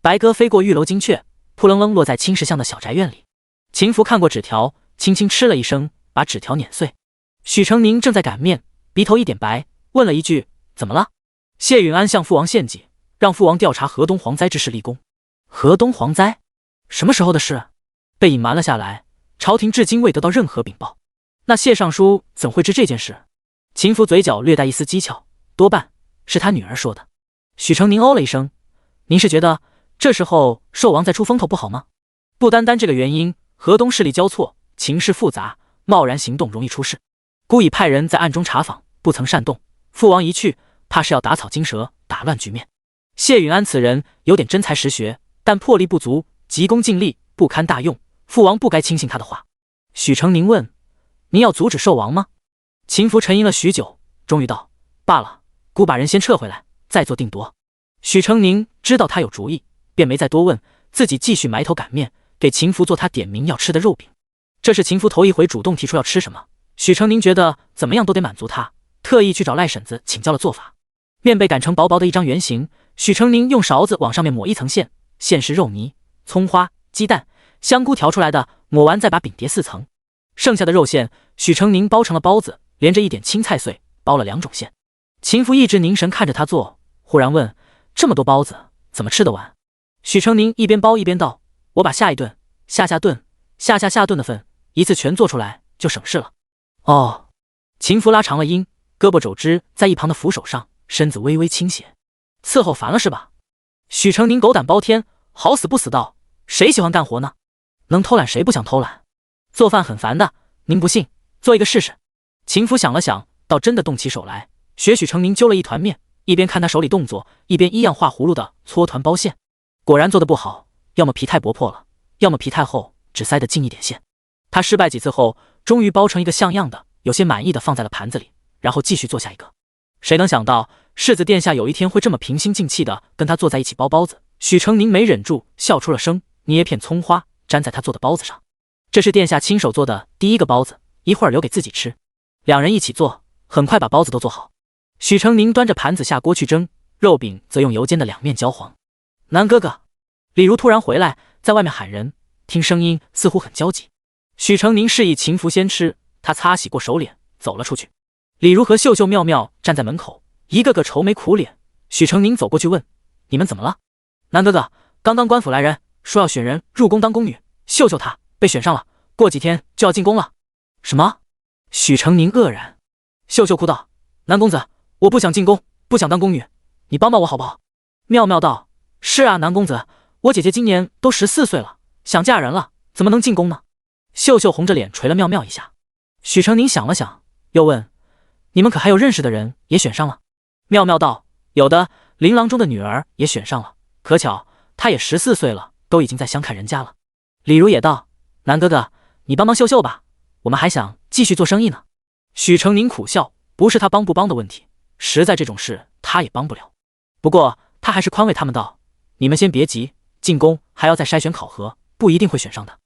白鸽飞过玉楼金阙，扑棱棱落在青石巷的小宅院里。秦福看过纸条，轻轻嗤了一声，把纸条碾碎。许成宁正在擀面，鼻头一点白，问了一句：怎么了？谢允安向父王献计，让父王调查河东蝗灾之事立功。河东蝗灾？什么时候的事？被隐瞒了下来，朝廷至今未得到任何禀报。那谢尚书怎会知这件事？秦福嘴角略带一丝讥诮，多半是他女儿说的。许成宁哦了一声，您是觉得这时候寿王再出风头不好吗？不单单这个原因，河东势力交错，情势复杂，贸然行动容易出事。孤已派人在暗中查访，不曾擅动。父王一去，怕是要打草惊蛇，打乱局面。谢允安此人有点真才实学，但魄力不足，急功近利，不堪大用。父王不该轻信他的话。许成宁问：您要阻止寿王吗？秦福沉吟了许久，终于道：罢了，孤把人先撤回来，再做定夺。许成宁知道他有主意，便没再多问，自己继续埋头擀面，给秦福做他点名要吃的肉饼。这是秦福头一回主动提出要吃什么，许成宁觉得怎么样都得满足他，特意去找赖婶子请教了做法。面被擀成薄薄的一张圆形，许成宁用勺子往上面抹一层馅，馅是肉泥、葱花、鸡蛋、香菇调出来的，抹完再把饼叠4层。剩下的肉馅，许成宁包成了包子，连着一点青菜碎，包了2种馅。秦福一直凝神看着他做，忽然问：这么多包子怎么吃得完？许成宁一边包一边道：我把下一顿、下下顿、下下下顿的份一次全做出来，就省事了。哦，秦福拉长了音，胳膊肘肢在一旁的扶手上，身子微微倾斜。伺候烦了是吧？许成宁狗胆包天，好死不死道：谁喜欢干活呢？能偷懒谁不想偷懒？做饭很烦的，您不信，做一个试试。秦福想了想，倒真的动起手来，学许成宁揪了一团面，一边看他手里动作，一边一样画葫芦的搓团包馅。果然做得不好，要么皮太薄破了，要么皮太厚，只塞得进一点馅。他失败几次后，终于包成一个像样的，有些满意的放在了盘子里，然后继续做下一个。谁能想到世子殿下有一天会这么平心静气的跟他坐在一起包包子？许成宁没忍住笑出了声，捏片葱花粘在他做的包子上。这是殿下亲手做的第一个包子，一会儿留给自己吃。两人一起做，很快把包子都做好。许成宁端着盘子下锅去蒸，肉饼则用油煎的两面焦黄。南哥哥，李如突然回来，在外面喊人，听声音似乎很焦急。许成宁示意秦福先吃，他擦洗过手脸，走了出去。李如和秀秀妙妙站在门口，一个个愁眉苦脸。许成宁走过去问：你们怎么了？南哥哥，刚刚官府来人，说要选人入宫当宫女，秀秀她被选上了，过几天就要进宫了。什么？许成宁愕然。秀秀哭道：南公子，我不想进宫，不想当宫女，你帮帮我好不好？妙妙道：是啊，南公子，我姐姐今年都14岁了，想嫁人了，怎么能进宫呢？秀秀红着脸捶了妙妙一下。许成宁想了想，又问：你们可还有认识的人也选上了？妙妙道：有的，琳琅中的女儿也选上了，可巧她也14岁了，都已经在相看人家了。李如也道：南哥哥，你帮帮秀秀吧，我们还想继续做生意呢。许成宁苦笑，不是他帮不帮的问题，实在这种事他也帮不了。不过他还是宽慰他们道：你们先别急，进宫还要再筛选考核，不一定会选上的。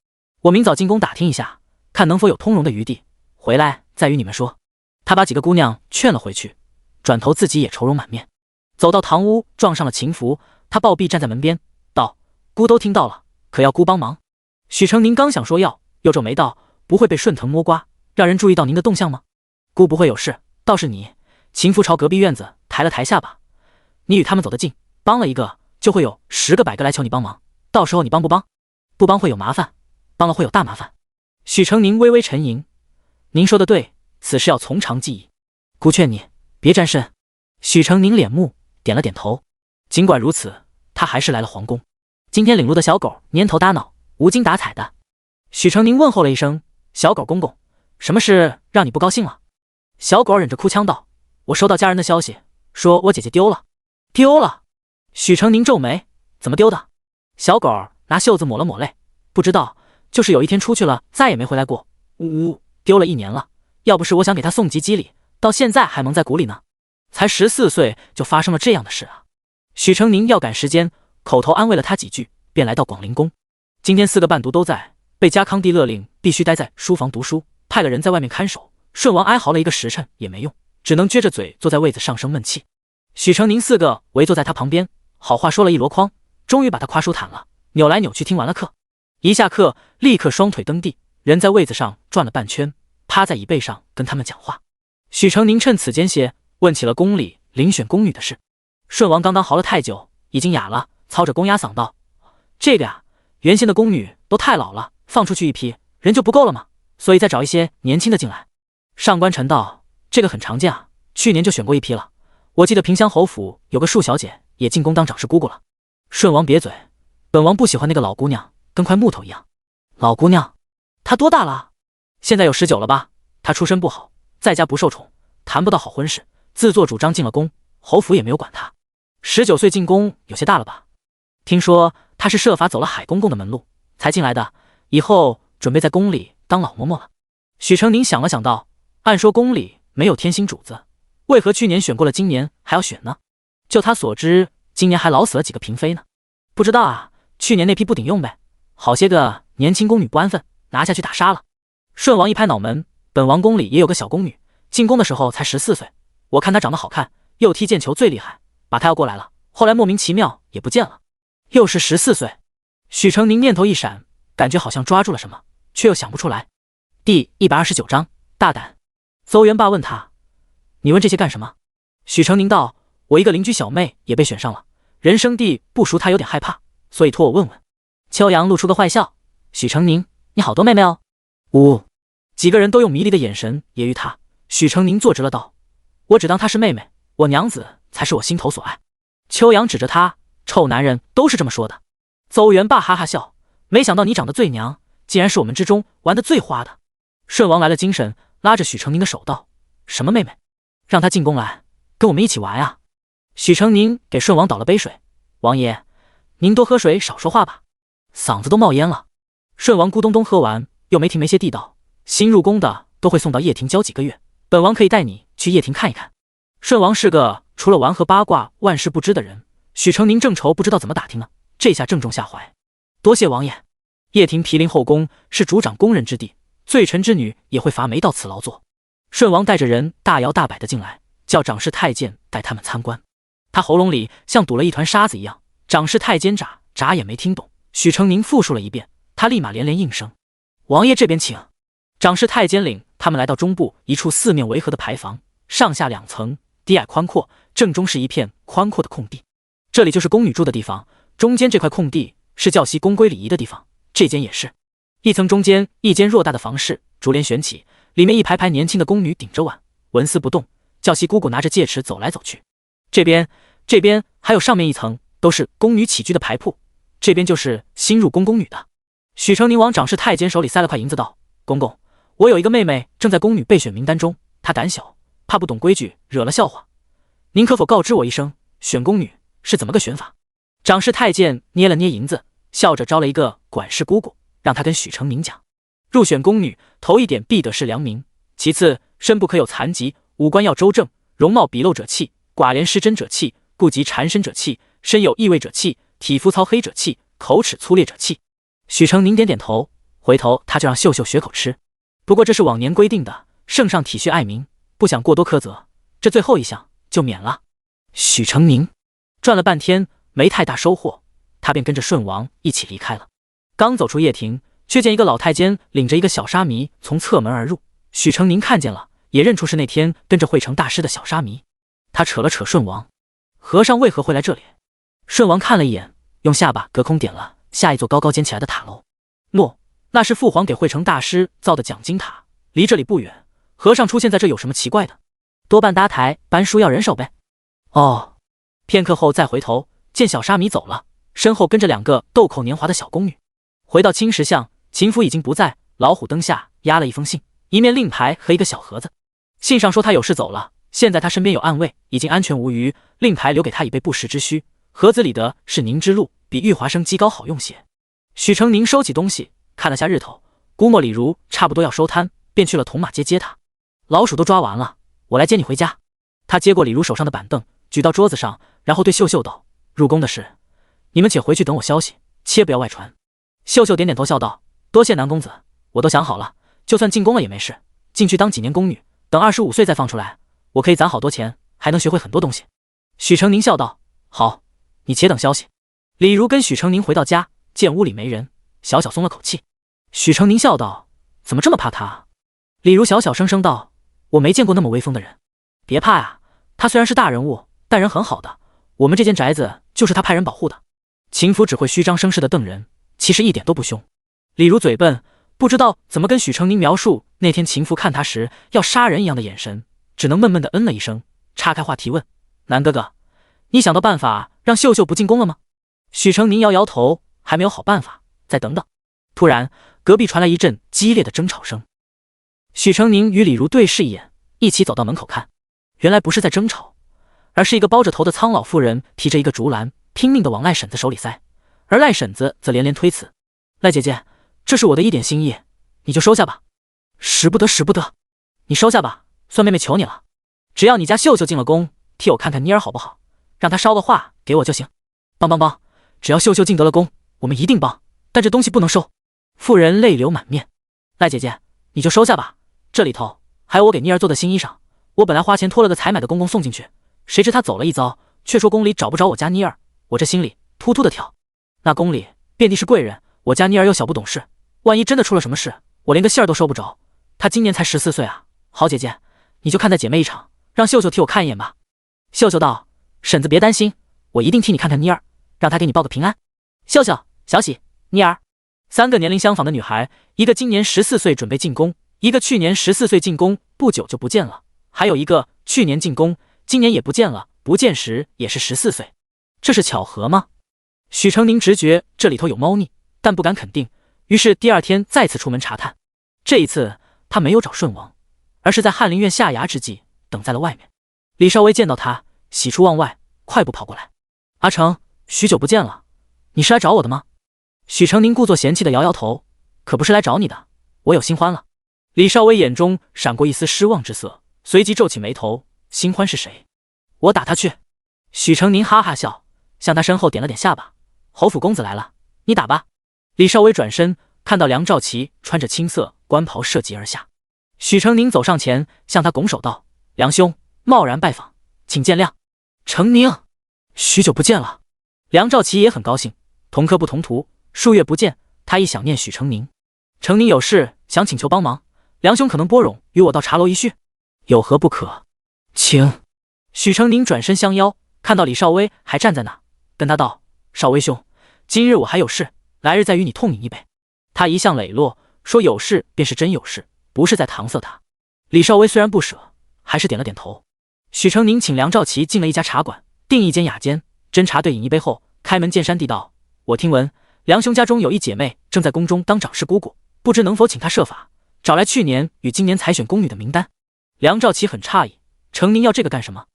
我明早进宫打听一下，看能否有通融的余地，回来再与你们说。他把几个姑娘劝了回去，转头自己也愁容满面。走到堂屋，撞上了秦福，他暴毙站在门边，道：“姑都听到了，可要姑帮忙？”许成宁刚想说要，又皱眉道：“不会被顺藤摸瓜，让人注意到您的动向吗？”“姑不会有事，倒是你。”秦福朝隔壁院子抬了抬下巴：“你与他们走得近，帮了一个，就会有10个100个来求你帮忙，到时候你帮不帮？不帮会有麻烦，帮了会有大麻烦。”许成宁微微沉吟：“您说的对，此事要从长计议。姑劝你别沾身。”许成宁脸目，点了点头。尽管如此，他还是来了皇宫。今天领路的小狗蔫头耷脑，无精打采的。许成宁问候了一声：“小狗公公，什么事让你不高兴了？”小狗忍着哭腔道：“我收到家人的消息，说我姐姐丢了。”“丢了？”许成宁皱眉：“怎么丢的？”小狗拿袖子抹了抹泪：“不知道，就是有一天出去了，再也没回来过。丢了1年了。要不是我想给他送吉吉礼，到现在还蒙在鼓里呢。才14岁就发生了这样的事啊！”许成宁要赶时间，口头安慰了他几句，便来到广陵宫。今天4个伴读都在，被家康帝勒令必须待在书房读书，派了人在外面看守。顺王哀嚎了1个时辰也没用，只能撅着嘴坐在位子上生闷气。许成宁4个围坐在他旁边，好话说了一箩筐，终于把他夸舒坦了，扭来扭去听完了课。一下课，立刻双腿蹬地，人在位子上转了半圈，趴在椅背上跟他们讲话。许成宁趁此间歇，问起了宫里遴选宫女的事。顺王刚刚嚎了太久，已经哑了，操着公鸭嗓道：“这个呀，原先的宫女都太老了，放出去一批人就不够了嘛，所以再找一些年轻的进来。”上官臣道：“这个很常见啊，去年就选过一批了。我记得平乡侯府有个庶小姐也进宫当长侍姑姑了。”顺王瘪嘴：“本王不喜欢那个老姑娘，跟块木头一样。”“老姑娘？她多大了？”“现在有19了吧？她出身不好，在家不受宠，谈不到好婚事，自作主张进了宫，侯府也没有管她。19岁进宫有些大了吧？听说她是设法走了海公公的门路才进来的，以后准备在宫里当老嬷嬷了。”许成宁想了想道：“按说宫里没有天心主子，为何去年选过了，今年还要选呢？就他所知，今年还老死了几个嫔妃呢。不知道啊，去年那批不顶用呗，好些个年轻宫女不安分，拿下去打杀了。”顺王一拍脑门：“本王宫里也有个小宫女，进宫的时候才14岁，我看她长得好看，又踢毽球最厉害，把她要过来了，后来莫名其妙也不见了，又是14岁。”许成宁念头一闪，感觉好像抓住了什么，却又想不出来。第129章大胆。邹元霸问他：“你问这些干什么？”许成宁道：“我一个邻居小妹也被选上了，人生地不熟，她有点害怕，所以托我问问。”秋阳露出个坏笑：“许成宁，你好多妹妹哦。”几个人都用迷离的眼神揶揄他。许成宁坐直了道：“我只当她是妹妹，我娘子才是我心头所爱。”秋阳指着他：“臭男人都是这么说的。”邹元霸哈哈笑：“没想到你长得最娘，竟然是我们之中玩得最花的。”顺王来了精神，拉着许成宁的手道：“什么妹妹？让她进宫来，跟我们一起玩啊！”许成宁给顺王倒了杯水：“王爷，您多喝水，少说话吧，嗓子都冒烟了。”顺王咕咚咚喝完，又没停没歇地道：“新入宫的都会送到掖庭教几个月，本王可以带你去掖庭看一看。”顺王是个除了玩和八卦万事不知的人，许成宁正愁不知道怎么打听呢，这下正中下怀。多谢王爷。掖庭毗邻后宫，是主掌宫人之地，罪臣之女也会罚没到此劳作。顺王带着人大摇大摆的进来，叫长侍太监带他们参观。他喉咙里像堵了一团沙子一样，长侍太监眨也没听懂。许成宁复述了一遍，他立马连连应声：“王爷这边请。”长侍太监领他们来到中部一处四面围合的牌坊，上下2层，低矮宽阔，正中是一片宽阔的空地。这里就是宫女住的地方，中间这块空地是教习宫规礼仪的地方，这间也是。一层中间一间偌大的房室，竹帘悬起，里面一排排年轻的宫女顶着碗，纹丝不动。教习姑姑拿着戒尺走来走去。这边还有上面一层，都是宫女起居的牌铺，这边就是新入宫宫女的。许成宁往长侍太监手里塞了块银子道：“公公，我有一个妹妹正在宫女备选名单中，她胆小，怕不懂规矩惹了笑话，您可否告知我一声，选宫女是怎么个选法？”长侍太监捏了捏银子，笑着招了一个管事姑姑，让他跟许成宁讲：入选宫女，头一点必得是良民，其次身不可有残疾，五官要周正，容貌笔漏者气，寡廉失真者气，顾及缠身者气，身有异味者气，体肤糙黑者气，口齿粗劣者气。许成宁点点头，回头他就让秀秀学口吃。不过这是往年规定的，圣上体恤爱民，不想过多苛责，这最后一项就免了。许成宁转了半天没太大收获，他便跟着顺王一起离开了。刚走出掖庭，却见一个老太监领着一个小沙弥从侧门而入。许成宁看见了，也认出是那天跟着惠成大师的小沙弥。他扯了扯顺王：“和尚为何会来这里？”顺王看了一眼，用下巴隔空点了下一座高高尖起来的塔楼。诺，那是父皇给惠成大师造的讲经塔，离这里不远。和尚出现在这有什么奇怪的？多半搭台搬书要人手呗。哦。片刻后再回头，见小沙弥走了，身后跟着2个豆蔻年华的小宫女。回到青石巷，秦府已经不在，老虎灯下压了一封信，一面令牌和一个小盒子。信上说他有事走了，现在他身边有暗卫，已经安全无虞。令牌留给他以备不时之需，盒子里的是凝脂露，比玉华生鸡膏好用些。许成宁收起东西，看了下日头，估摸李如差不多要收摊，便去了铜马街接他。老鼠都抓完了，我来接你回家。他接过李如手上的板凳，举到桌子上，然后对秀秀道：“入宫的事，你们且回去等我消息，切不要外传。”秀秀点点头笑道：“多谢南公子，我都想好了，就算进宫了也没事，进去当几年宫女，等25岁再放出来，我可以攒好多钱，还能学会很多东西。”许成宁笑道：“好，你且等消息。”李如跟许成宁回到家，见屋里没人，小小松了口气。许成宁笑道：“怎么这么怕他啊？”李如小小声声道：“我没见过那么威风的人。”“别怕呀，他虽然是大人物，但人很好的，我们这间宅子就是他派人保护的。”秦府只会虚张声势的瞪人，其实一点都不凶。李如嘴笨，不知道怎么跟许成宁描述那天秦福看他时要杀人一样的眼神，只能闷闷地嗯了一声，岔开话题问：“南哥哥，你想到办法让秀秀不进宫了吗？”许成宁摇摇头，还没有好办法，再等等。突然，隔壁传来一阵激烈的争吵声。许成宁与李如对视一眼，一起走到门口看，原来不是在争吵，而是一个包着头的苍老妇人提着一个竹篮，拼命地往赖婶子手里塞，而赖婶子则连连推辞：“赖姐姐，这是我的一点心意，你就收下吧。”“使不得，使不得，你收下吧，算妹妹求你了。只要你家秀秀进了宫，替我看看妮儿好不好，让她捎个话给我就行。帮帮帮，只要秀秀进得了宫，我们一定帮，但这东西不能收。”妇人泪流满面：“赖姐姐，你就收下吧，这里头还有我给妮儿做的新衣裳，我本来花钱托了个采买的公公送进去，谁知他走了一遭，却说宫里找不着我家妮儿，我这心里突突的跳。那宫里遍地是贵人，我家妮儿又小不懂事，万一真的出了什么事，我连个信儿都收不着。她今年才14岁啊，好姐姐，你就看在姐妹一场，让秀秀替我看一眼吧。”秀秀道：“婶子别担心，我一定替你看看妮儿，让她给你报个平安。”秀秀、小喜、妮儿3个年龄相仿的女孩，一个今年14岁准备进宫，一个去年14岁进宫不久就不见了，还有一个去年进宫，今年也不见了，不见时也是14岁。这是巧合吗？许成宁直觉这里头有猫腻，但不敢肯定，于是第2天再次出门查探。这一次他没有找顺王，而是在翰林院下衙之际等在了外面。李少微见到他，喜出望外，快步跑过来：“阿成，许久不见了，你是来找我的吗？”许成宁故作嫌弃的摇摇头：“可不是来找你的，我有新欢了。”李少微眼中闪过一丝失望之色，随即皱起眉头：“新欢是谁？我打他去。”许成宁哈哈笑，向他身后点了点下巴：“侯府公子来了，你打吧。”李少微转身看到梁兆琪穿着青色官袍涉级而下，许成宁走上前向他拱手道：“梁兄，贸然拜访，请见谅。”“成宁，许久不见了。”梁兆琪也很高兴，同科不同途，数月不见，他亦想念许成宁。成宁有事想请求帮忙，梁兄可能拨冗与我到茶楼一叙，有何不可？请。许成宁转身相邀，看到李少微还站在那，跟他道：“少微兄，今日我还有事，来日再与你痛饮一杯。”他一向磊落，说有事便是真有事，不是在搪塞他。李少微虽然不舍，还是点了点头。许成宁请梁兆琪进了一家茶馆，订一间雅间，斟茶对饮一杯后，开门见山地道：“我听闻梁兄家中有一姐妹正在宫中当长侍姑姑，不知能否请她设法找来去年与今年采选宫女的名单。”梁兆琪很诧异：“成宁要这个干什么？”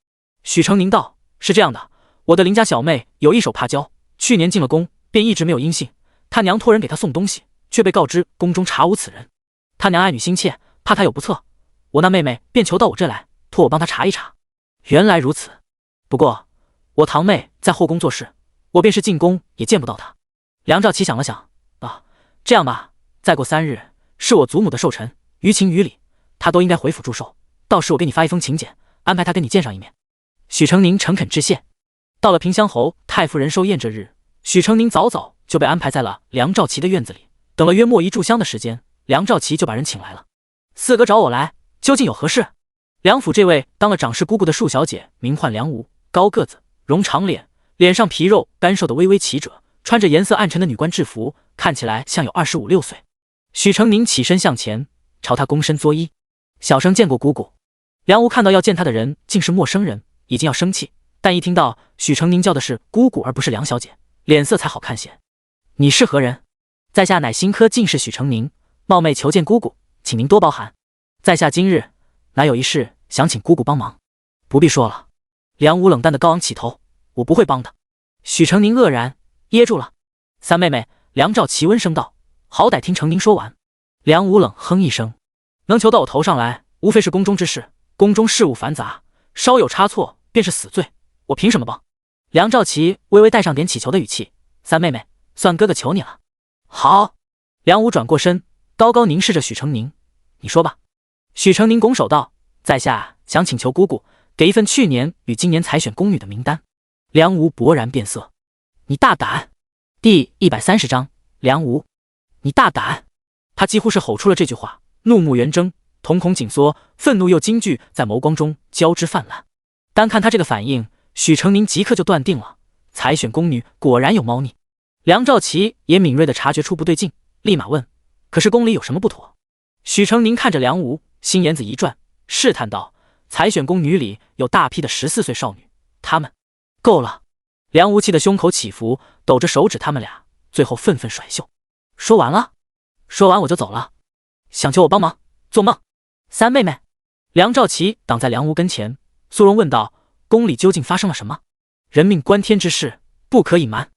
许成宁道：“是这样的，我的邻家小妹有一手帕胶，去年进了宫，便一直没有音信。她娘托人给她送东西，却被告知宫中查无此人。她娘爱女心切，怕她有不测，我那妹妹便求到我这来，托我帮她查一查。原来如此，不过我堂妹在后宫做事，我便是进宫也见不到她。”梁兆琪想了想：“啊，这样吧，再过3日是我祖母的寿辰，于情于理，他都应该回府祝寿。到时我给你发一封请柬，安排他跟你见上一面。许成宁诚恳致谢。到了平乡侯太夫人寿宴这日，许成宁早早就被安排在了梁兆琪的院子里。等了约莫1炷香的时间，梁兆琪就把人请来了。四哥找我来，究竟有何事？梁府这位当了长氏姑姑的庶小姐，名唤梁吴，高个子，容长脸，脸上皮肉干瘦的微微起褶，穿着颜色暗沉的女官制服，看起来像有25、26岁。许成宁起身向前，朝他躬身作揖，小生见过姑姑。梁吴看到要见他的人竟是陌生人，已经要生气，但一听到许成宁叫的是姑姑而不是梁小姐，脸色才好看些。你是何人？在下乃新科进士许成宁，冒昧求见姑姑，请您多包涵。在下今日乃有一事想请姑姑帮忙。不必说了。梁武冷淡的高昂起头，我不会帮的。许成宁愕然噎住了。三妹妹，梁兆琪温声道，好歹听成宁说完。梁武冷哼一声，能求到我头上来，无非是宫中之事，宫中事务繁杂，稍有差错便是死罪，我凭什么帮？梁兆琪微微带上点乞求的语气，三妹妹，算哥哥求你了。好。梁武转过身，高高凝视着许成宁，你说吧。许成宁拱手道，在下想请求姑姑给一份去年与今年采选宫女的名单。梁武勃然变色，你大胆！第130章，梁武，你大胆！他几乎是吼出了这句话，怒目圆睁，瞳孔紧缩，愤怒又惊惧在眸光中交织泛滥。单看他这个反应，许成宁即刻就断定了，采选宫女果然有猫腻。梁兆琪也敏锐地察觉出不对劲，立马问，可是宫里有什么不妥？许成宁看着梁吴，心眼子一转，试探道，采选宫女里有大批的14岁少女，她们够了。梁吴气的胸口起伏，抖着手指他们俩，最后愤愤甩袖。说完了？说完我就走了。想求我帮忙？做梦！三妹妹。梁兆琪挡在梁吴跟前，苏荣问道，宫里究竟发生了什么？人命关天之事，不可隐瞒。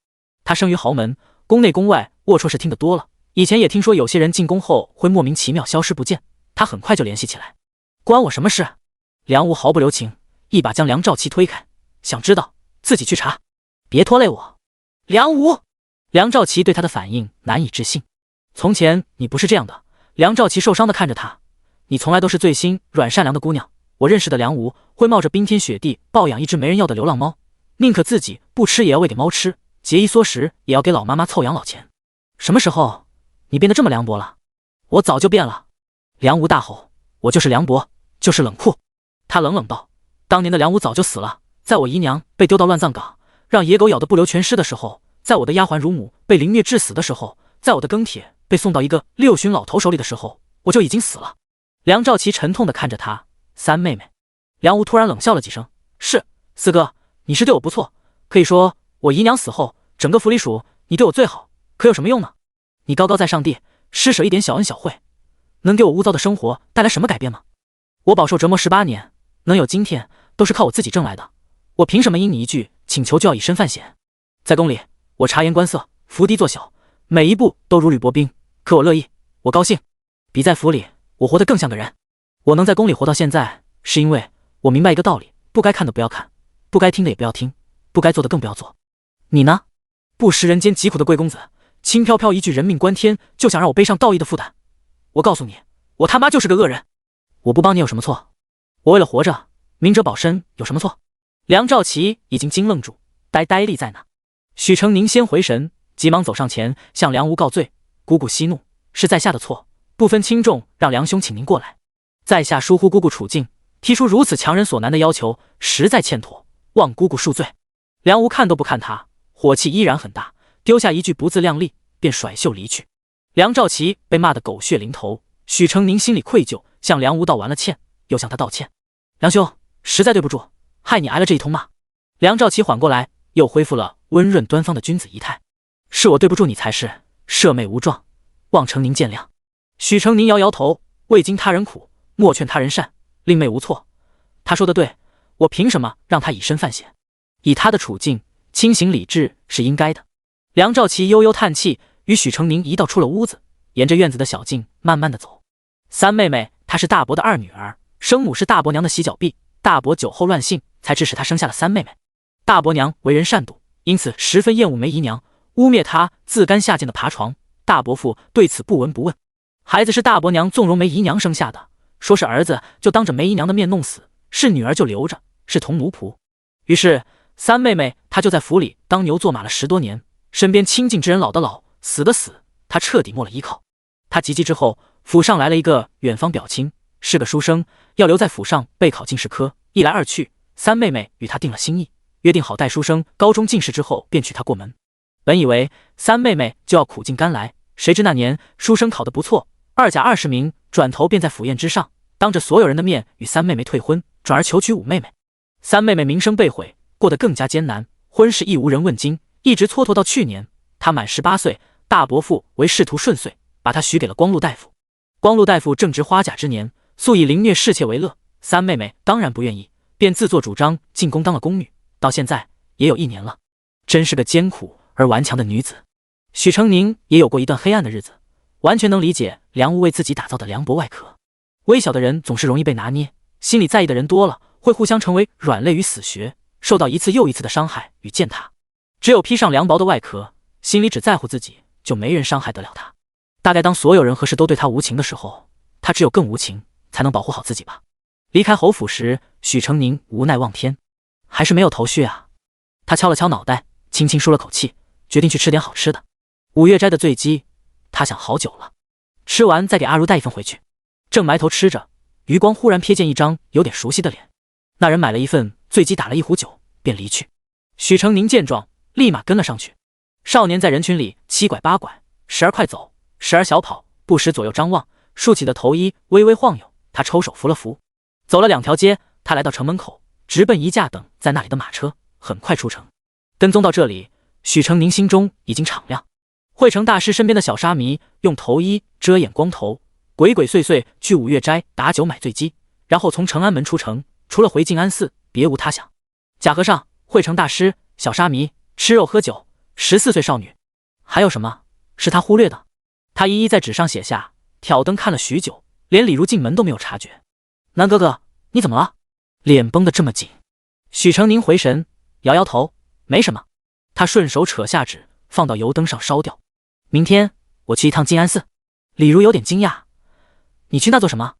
他生于豪门，宫内宫外龌龊事听得多了，以前也听说有些人进宫后会莫名其妙消失不见，他很快就联系起来。关我什么事？梁吴毫不留情，一把将梁兆琪推开，想知道自己去查，别拖累我。梁吴！梁兆琪对他的反应难以置信。从前你不是这样的。梁兆琪受伤的看着他，你从来都是最心软善良的姑娘，我认识的梁吴会冒着冰天雪地抱养一只没人要的流浪猫，宁可自己不吃也要喂给猫吃，节衣缩食也要给老妈妈凑养老钱。什么时候你变得这么凉薄了？我早就变了。梁吴大吼，我就是凉薄，就是冷酷。他冷冷道，当年的梁吴早就死了，在我姨娘被丢到乱葬岗，让野狗咬得不留全尸的时候，在我的丫鬟乳母被凌虐致死的时候，在我的庚帖被送到一个六旬老头手里的时候，我就已经死了。梁兆琪沉痛地看着他，三妹妹。梁吴突然冷笑了几声，是，四哥，你是对我不错，可以说我姨娘死后，整个府里属你对我最好，可有什么用呢？你高高在上地，施舍一点小恩小惠，能给我污糟的生活带来什么改变吗？我饱受折磨18年，能有今天都是靠我自己挣来的，我凭什么因你一句请求就要以身犯险？在宫里，我察言观色，伏低做小，每一步都如履薄冰，可我乐意，我高兴，比在府里我活得更像个人。我能在宫里活到现在，是因为我明白一个道理，不该看的不要看，不该听的也不要听，不该做的更不要做。你呢？不识人间疾苦的贵公子，轻飘飘一句人命关天，就想让我背上道义的负担。我告诉你，我他妈就是个恶人。我不帮你有什么错？我为了活着，明哲保身有什么错？梁兆琪已经惊愣住，呆立在那。许成宁先回神，急忙走上前向梁吴告罪，姑姑息怒，是在下的错，不分轻重，让梁兄请您过来。在下疏忽姑姑处境，提出如此强人所难的要求，实在欠妥，望姑姑恕罪。梁吴看都不看他，火气依然很大，丢下一句不自量力，便甩袖离去。梁兆琪被骂得狗血淋头，许成宁心里愧疚，向梁吴道完了歉，又向他道歉。梁兄，实在对不住，害你挨了这一通骂。梁兆琪缓过来，又恢复了温润端方的君子仪态。是我对不住你才是，舍妹无状，望成宁见谅。许成宁摇摇头，未经他人苦，莫劝他人善，令妹无错。他说的对，我凭什么让他以身犯险？以他的处境，清醒理智是应该的。梁兆琪悠悠叹气，与许成宁一道出了屋子，沿着院子的小径慢慢的走。三妹妹她是大伯的二女儿，生母是大伯娘的洗脚婢，大伯酒后乱性，才致使她生下了三妹妹。大伯娘为人善妒，因此十分厌恶梅姨娘，污蔑她自甘下贱的爬床。大伯父对此不闻不问。孩子是大伯娘纵容梅姨娘生下的，说是儿子就当着梅姨娘的面弄死，是女儿就留着，是同奴仆。于是三妹妹她就在府里当牛做马了10多年，身边亲近之人老的老，死的死，她彻底没了依靠。她及笄之后，府上来了一个远方表亲，是个书生，要留在府上备考进士科。一来二去，三妹妹与他定了心意，约定好待书生高中进士之后便娶她过门。本以为三妹妹就要苦尽甘来，谁知那年书生考得不错，2甲20名，转头便在府宴之上当着所有人的面与三妹妹退婚，转而求娶五妹妹。三妹妹名声被毁，过得更加艰难，婚事亦无人问津，一直蹉跎到去年，她满18岁，大伯父为仕途顺遂，把她许给了光禄大夫。光禄大夫正值花甲之年，素以凌虐侍妾为乐，三妹妹当然不愿意，便自作主张进宫当了宫女，到现在也有1年了，真是个艰苦而顽强的女子。许成宁也有过一段黑暗的日子，完全能理解梁无为自己打造的凉薄外壳。微小的人总是容易被拿捏，心里在意的人多了，会互相成为软肋与死穴，受到一次又一次的伤害与践踏。只有披上凉薄的外壳，心里只在乎自己，就没人伤害得了他。大概当所有人和事都对他无情的时候，他只有更无情，才能保护好自己吧。离开侯府时，许成宁无奈望天，还是没有头绪啊。他敲了敲脑袋，轻轻舒了口气，决定去吃点好吃的。五月斋的醉鸡，他想好久了，吃完再给阿如带一份回去。正埋头吃着，余光忽然瞥见一张有点熟悉的脸。那人买了一份醉鸡，打了一壶酒，便离去。许成宁见状，立马跟了上去。少年在人群里七拐八拐，时而快走，时而小跑，不时左右张望，竖起的头衣微微晃悠。他抽手扶了扶，走了2条街，他来到城门口，直奔一架等在那里的马车，很快出城。跟踪到这里，许成宁心中已经敞亮。汇成大师身边的小沙弥用头衣遮掩光头，鬼鬼祟祟去五岳斋打酒买醉鸡，然后从承安门出城，除了回静安寺，别无他想。贾和尚、汇成大师、小沙弥、吃肉喝酒、14岁少女，还有什么是他忽略的？他一一在纸上写下，挑灯看了许久，连李如进门都没有察觉。南哥哥，你怎么了？脸绷得这么紧。许成宁回神，摇摇头，没什么。他顺手扯下纸，放到油灯上烧掉。明天我去一趟静安寺。李如有点惊讶，你去那做什么？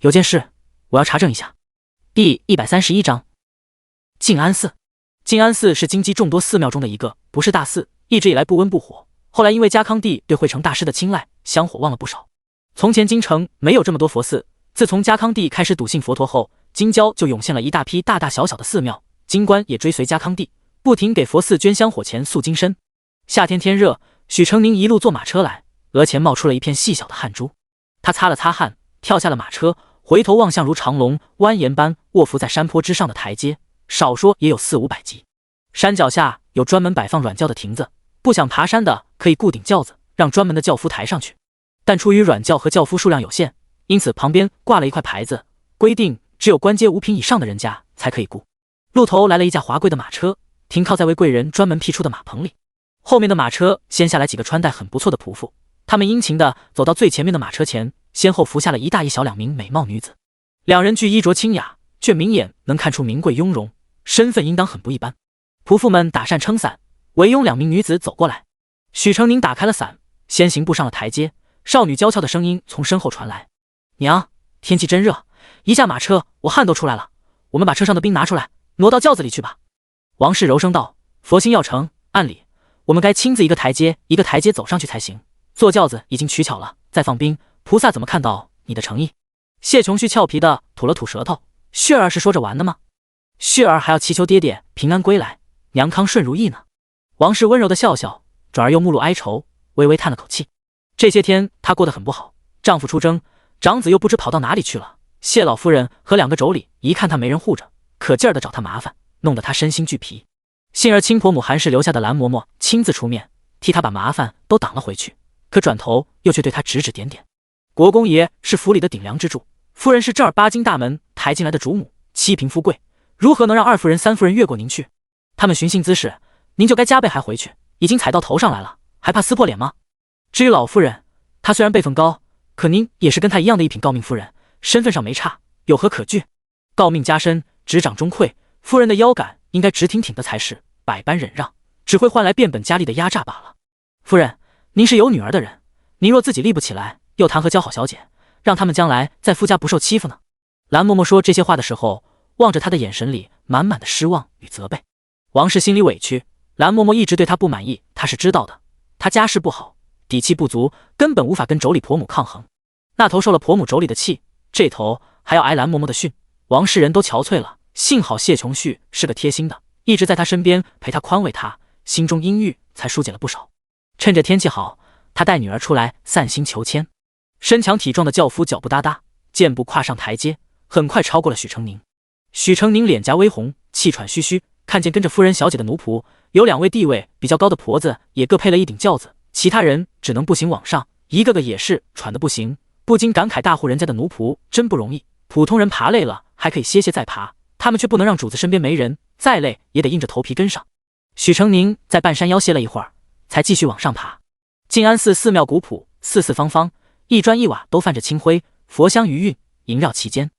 有件事我要查证一下。第131章，静安寺。静安寺是京畿众多寺庙中的一个，不是大寺，一直以来不温不火。后来因为家康帝对汇成大师的青睐，香火旺了不少。从前京城没有这么多佛寺，自从家康帝开始笃信佛陀后，京郊就涌现了一大批大大小小的寺庙，京官也追随家康帝，不停给佛寺捐香火钱塑金身。夏天天热，许成宁一路坐马车来，额前冒出了一片细小的汗珠。他擦了擦汗，跳下了马车，回头望向如长龙蜿蜒般卧伏在山坡之上的台阶，少说也有400-500级。山脚下有专门摆放软轿的亭子，不想爬山的可以固定轿子，让专门的轿夫抬上去。但出于软轿和轿夫数量有限，因此旁边挂了一块牌子，规定只有官阶5品以上的人家才可以雇。路头来了一架华贵的马车，停靠在为贵人专门辟出的马棚里。后面的马车先下来几个穿戴很不错的仆妇，他们殷勤地走到最前面的马车前，先后扶下了一大一小2名美貌女子。2人俱衣着清雅，却明眼能看出名贵雍容，身份应当很不一般。仆妇们打扇撑伞，围拥2名女子走过来。许成宁打开了伞，先行步上了台阶。少女娇俏的声音从身后传来：“娘，天气真热，一下马车我汗都出来了，我们把车上的冰拿出来，挪到轿子里去吧。”王氏柔声道：“佛心要成，按理我们该亲自一个台阶一个台阶走上去才行。坐轿子已经取巧了，再放冰，菩萨怎么看到你的诚意？”谢琼旭俏皮的吐了吐舌头：“旭儿是说着玩的吗？旭儿还要祈求爹爹平安归来，娘康顺如意呢。”王氏温柔的笑笑，转而又目露哀愁，微微叹了口气。这些天她过得很不好，丈夫出征，长子又不知跑到哪里去了。谢老夫人和2个妯娌一看她没人护着，可劲儿的找她麻烦，弄得她身心俱疲。幸而亲婆母韩氏留下的蓝嬷嬷亲自出面，替她把麻烦都挡了回去，可转头又却对她指指点点。国公爷是府里的顶梁支柱，夫人是正儿八经大门抬进来的主母，妻贫富贵，如何能让2夫人3夫人越过您去？他们寻衅滋事，您就该加倍还回去，已经踩到头上来了，还怕撕破脸吗？至于老夫人，她虽然辈分高，可您也是跟她一样的一品诰命夫人，身份上没差，有何可惧？诰命加身，执掌中馈，夫人的腰杆应该直挺挺的才是，百般忍让，只会换来变本加厉的压榨罢了。夫人，您是有女儿的人，您若自己立不起来，又谈何交好小姐？让他们将来在夫家不受欺负呢？蓝嬷嬷说这些话的时候，望着他的眼神里满满的失望与责备。王氏心里委屈，蓝嬷嬷一直对他不满意，他是知道的。他家世不好，底气不足，根本无法跟妯娌婆母抗衡。那头受了婆母妯娌的气，这头还要挨蓝嬷嬷的训。王氏人都憔悴了，幸好谢琼旭是个贴心的，一直在他身边陪他宽慰他，心中阴郁才疏解了不少。趁着天气好，他带女儿出来散心求签。身强体壮的轿夫脚步哒哒，健步跨上台阶，很快超过了许成宁。许成宁脸颊微红，气喘吁吁，看见跟着夫人小姐的奴仆，有2位地位比较高的婆子也各配了一顶轿子，其他人只能步行往上，一个个也是喘得不行，不禁感慨大户人家的奴仆真不容易，普通人爬累了还可以歇歇再爬，他们却不能让主子身边没人，再累也得硬着头皮跟上。许成宁在半山腰歇了一会儿，才继续往上爬。静安寺寺庙古朴，四四方方，一砖一瓦都泛着清辉，佛香余韵萦绕其间。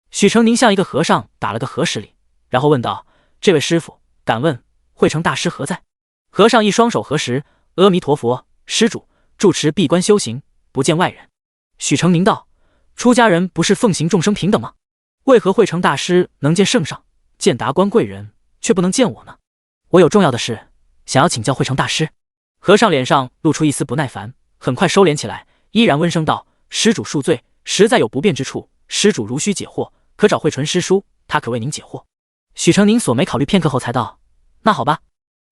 许成宁向一个和尚打了个和食礼，然后问道：“这位师傅，敢问慧成大师何在？”和尚一双手合十：“阿弥陀佛，施主，住持闭关修行，不见外人。”许成宁道：“出家人不是奉行众生平等吗？为何慧成大师能见圣上，见达官贵人，却不能见我呢？我有重要的事想要请教慧成大师。”和尚脸上露出一丝不耐烦，很快收敛起来，依然温声道：“施主恕罪，实在有不便之处，施主如需解惑，可找慧纯师叔，他可为您解惑。”许成宁锁眉考虑片刻后才道：“那好吧。”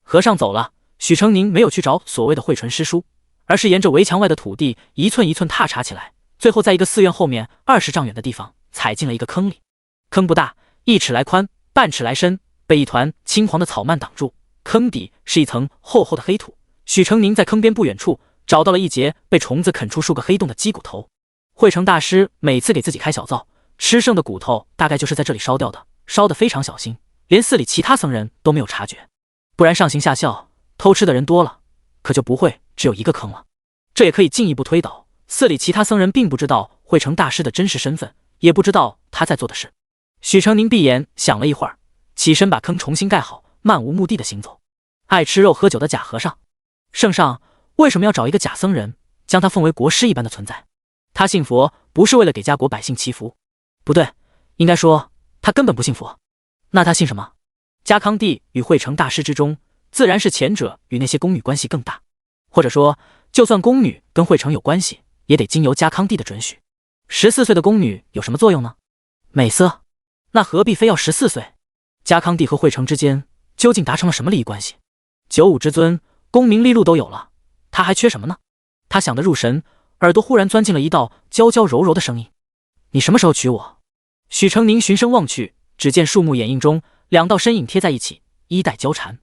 和尚走了，许成宁没有去找所谓的慧纯师叔，而是沿着围墙外的土地一寸一寸踏查起来，最后在一个寺院后面20丈远的地方踩进了一个坑里。坑不大，1尺来宽，半尺来深，被一团青黄的草蔓挡住，坑底是一层厚厚的黑土。许成宁在坑边不远处找到了一截被虫子啃出数个黑洞的鸡骨头。慧成大师每次给自己开小灶，吃剩的骨头大概就是在这里烧掉的，烧得非常小心，连寺里其他僧人都没有察觉。不然上行下效，偷吃的人多了，可就不会只有一个坑了。这也可以进一步推导，寺里其他僧人并不知道慧成大师的真实身份，也不知道他在做的事。许成宁闭眼想了一会儿，起身把坑重新盖好，漫无目的的行走。爱吃肉喝酒的假和尚，圣上为什么要找一个假僧人，将他奉为国师一般的存在？他信佛不是为了给家国百姓祈福，不对，应该说他根本不信佛。那他信什么？家康帝与慧成大师之中，自然是前者与那些宫女关系更大，或者说就算宫女跟慧成有关系，也得经由家康帝的准许。14岁的宫女有什么作用呢？美色？那何必非要14岁？家康帝和慧成之间究竟达成了什么利益关系？九五之尊，功名利禄都有了，他还缺什么呢？他想得入神，耳朵忽然钻进了一道娇娇柔柔的声音：“你什么时候娶我？”许成宁循声望去，只见树木掩映中2道身影贴在一起，衣带交缠。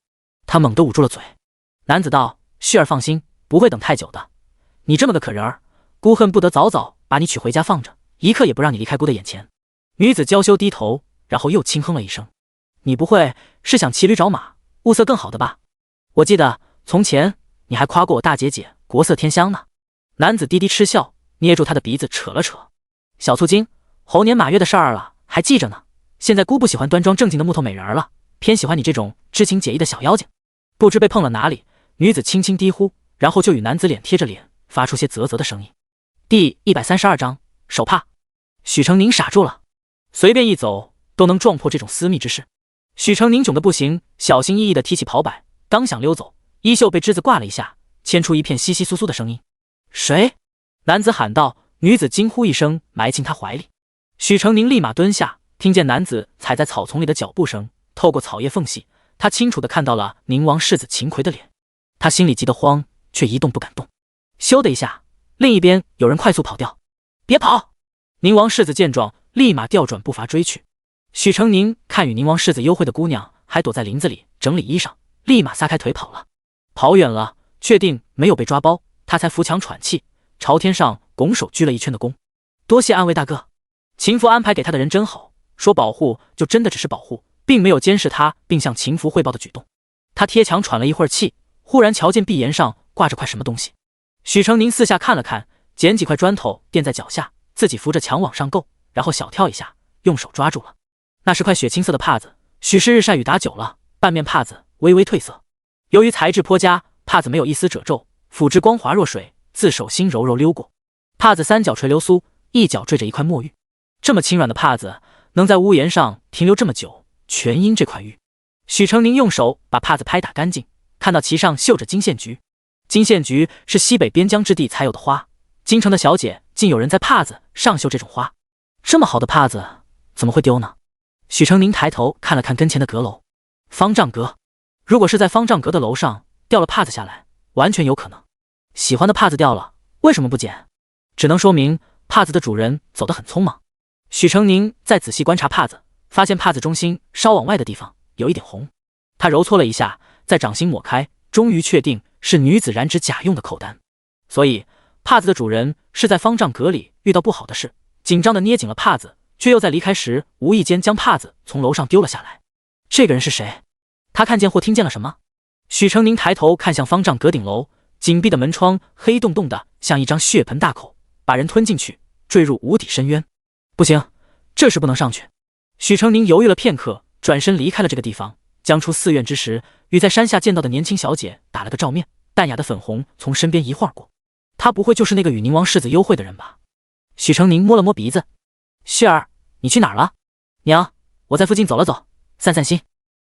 他猛地捂住了嘴。男子道：“旭儿放心，不会等太久的。你这么个可人儿，姑恨不得早早把你娶回家放着，一刻也不让你离开姑的眼前。”女子娇羞低头，然后又轻哼了一声：“你不会是想骑驴找马，物色更好的吧？我记得从前你还夸过我大姐姐国色天香呢。”男子低低嗤笑，捏住她的鼻子扯了扯：“小醋精，猴年马月的事儿了，还记着呢。现在姑不喜欢端庄正经的木头美人了，偏喜欢你这种知情解意的小妖精。”不知被碰了哪里，女子轻轻低呼，然后就与男子脸贴着脸，发出些啧啧的声音。第132章手帕。许成宁傻住了，随便一走都能撞破这种私密之事。许成宁窘得不行，小心翼翼地提起袍摆，刚想溜走，衣袖被枝子挂了一下，牵出一片窸窸窣窣的声音：“谁？”男子喊道。女子惊呼一声，埋进他怀里。许成宁立马蹲下，听见男子踩在草丛里的脚步声，透过草叶缝隙，他清楚地看到了宁王世子秦奎的脸。他心里急得慌，却一动不敢动。咻的一下，另一边有人快速跑掉。“别跑！”宁王世子见状，立马调转步伐追去。许成宁看与宁王世子幽会的姑娘还躲在林子里整理衣裳，立马撒开腿跑了。跑远了，确定没有被抓包，他才扶墙喘气，朝天上拱手鞠了一圈的躬：“多谢安慰大哥。”秦福安排给他的人真好，说保护就真的只是保护，并没有监视他并向秦福汇报的举动。他贴墙喘了一会儿气，忽然瞧见壁沿上挂着块什么东西。许成宁四下看了看，捡几块砖头垫在脚下，自己扶着墙往上够，然后小跳一下，用手抓住了。那是块雪青色的帕子，许是日晒雨打久了，半面帕子微微褪色。由于材质颇佳，帕子没有一丝褶皱，肤质光滑若水，自手心柔柔溜过。帕子三角垂流苏，一脚坠着一块墨玉。这么轻软的帕子能在屋檐上停留这么久，全因这块玉。许成宁用手把帕子拍打干净，看到其上绣着金线菊。金线菊是西北边疆之地才有的花，京城的小姐竟有人在帕子上绣这种花，这么好的帕子怎么会丢呢？许成宁抬头看了看跟前的阁楼，方丈阁。如果是在方丈阁的楼上掉了帕子下来，完全有可能。喜欢的帕子掉了，为什么不捡？只能说明帕子的主人走得很匆忙。许成宁再仔细观察帕子，发现帕子中心稍往外的地方有一点红。他揉搓了一下，在掌心抹开，终于确定是女子染指甲用的口丹。所以帕子的主人是在方丈阁里遇到不好的事，紧张地捏紧了帕子，却又在离开时无意间将帕子从楼上丢了下来。这个人是谁？他看见或听见了什么？许成宁抬头看向方丈阁顶楼，紧闭的门窗黑洞洞的，像一张血盆大口，把人吞进去，坠入无底深渊。不行，这是不能上去。许成宁犹豫了片刻，转身离开了这个地方。将出寺院之时，与在山下见到的年轻小姐打了个照面，淡雅的粉红从身边一晃过。他不会就是那个与宁王世子幽会的人吧？许成宁摸了摸鼻子，旭儿，你去哪儿了？娘，我在附近走了走，散散心。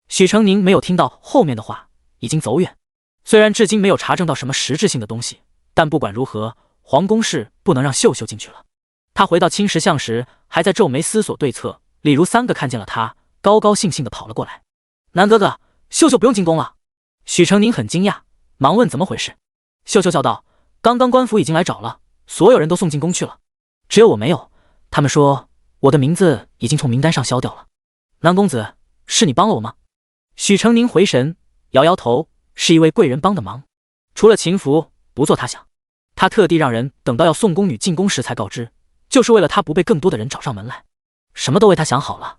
许成宁没有听到后面的话，已经走远。虽然至今没有查证到什么实质性的东西，但不管如何，皇宫是不能让秀秀进去了。他回到青石巷时，还在皱眉思索对策。李如三个看见了他，高高兴兴地跑了过来。南哥哥，秀秀不用进宫了。许成宁很惊讶，忙问怎么回事。秀秀笑道：刚刚官府已经来找了，所有人都送进宫去了，只有我没有。他们说我的名字已经从名单上消掉了。南公子，是你帮了我吗？许成宁回神，摇摇头，是一位贵人帮的忙，除了秦福，不做他想。他特地让人等到要送宫女进宫时才告知，就是为了他不被更多的人找上门来，什么都为他想好了。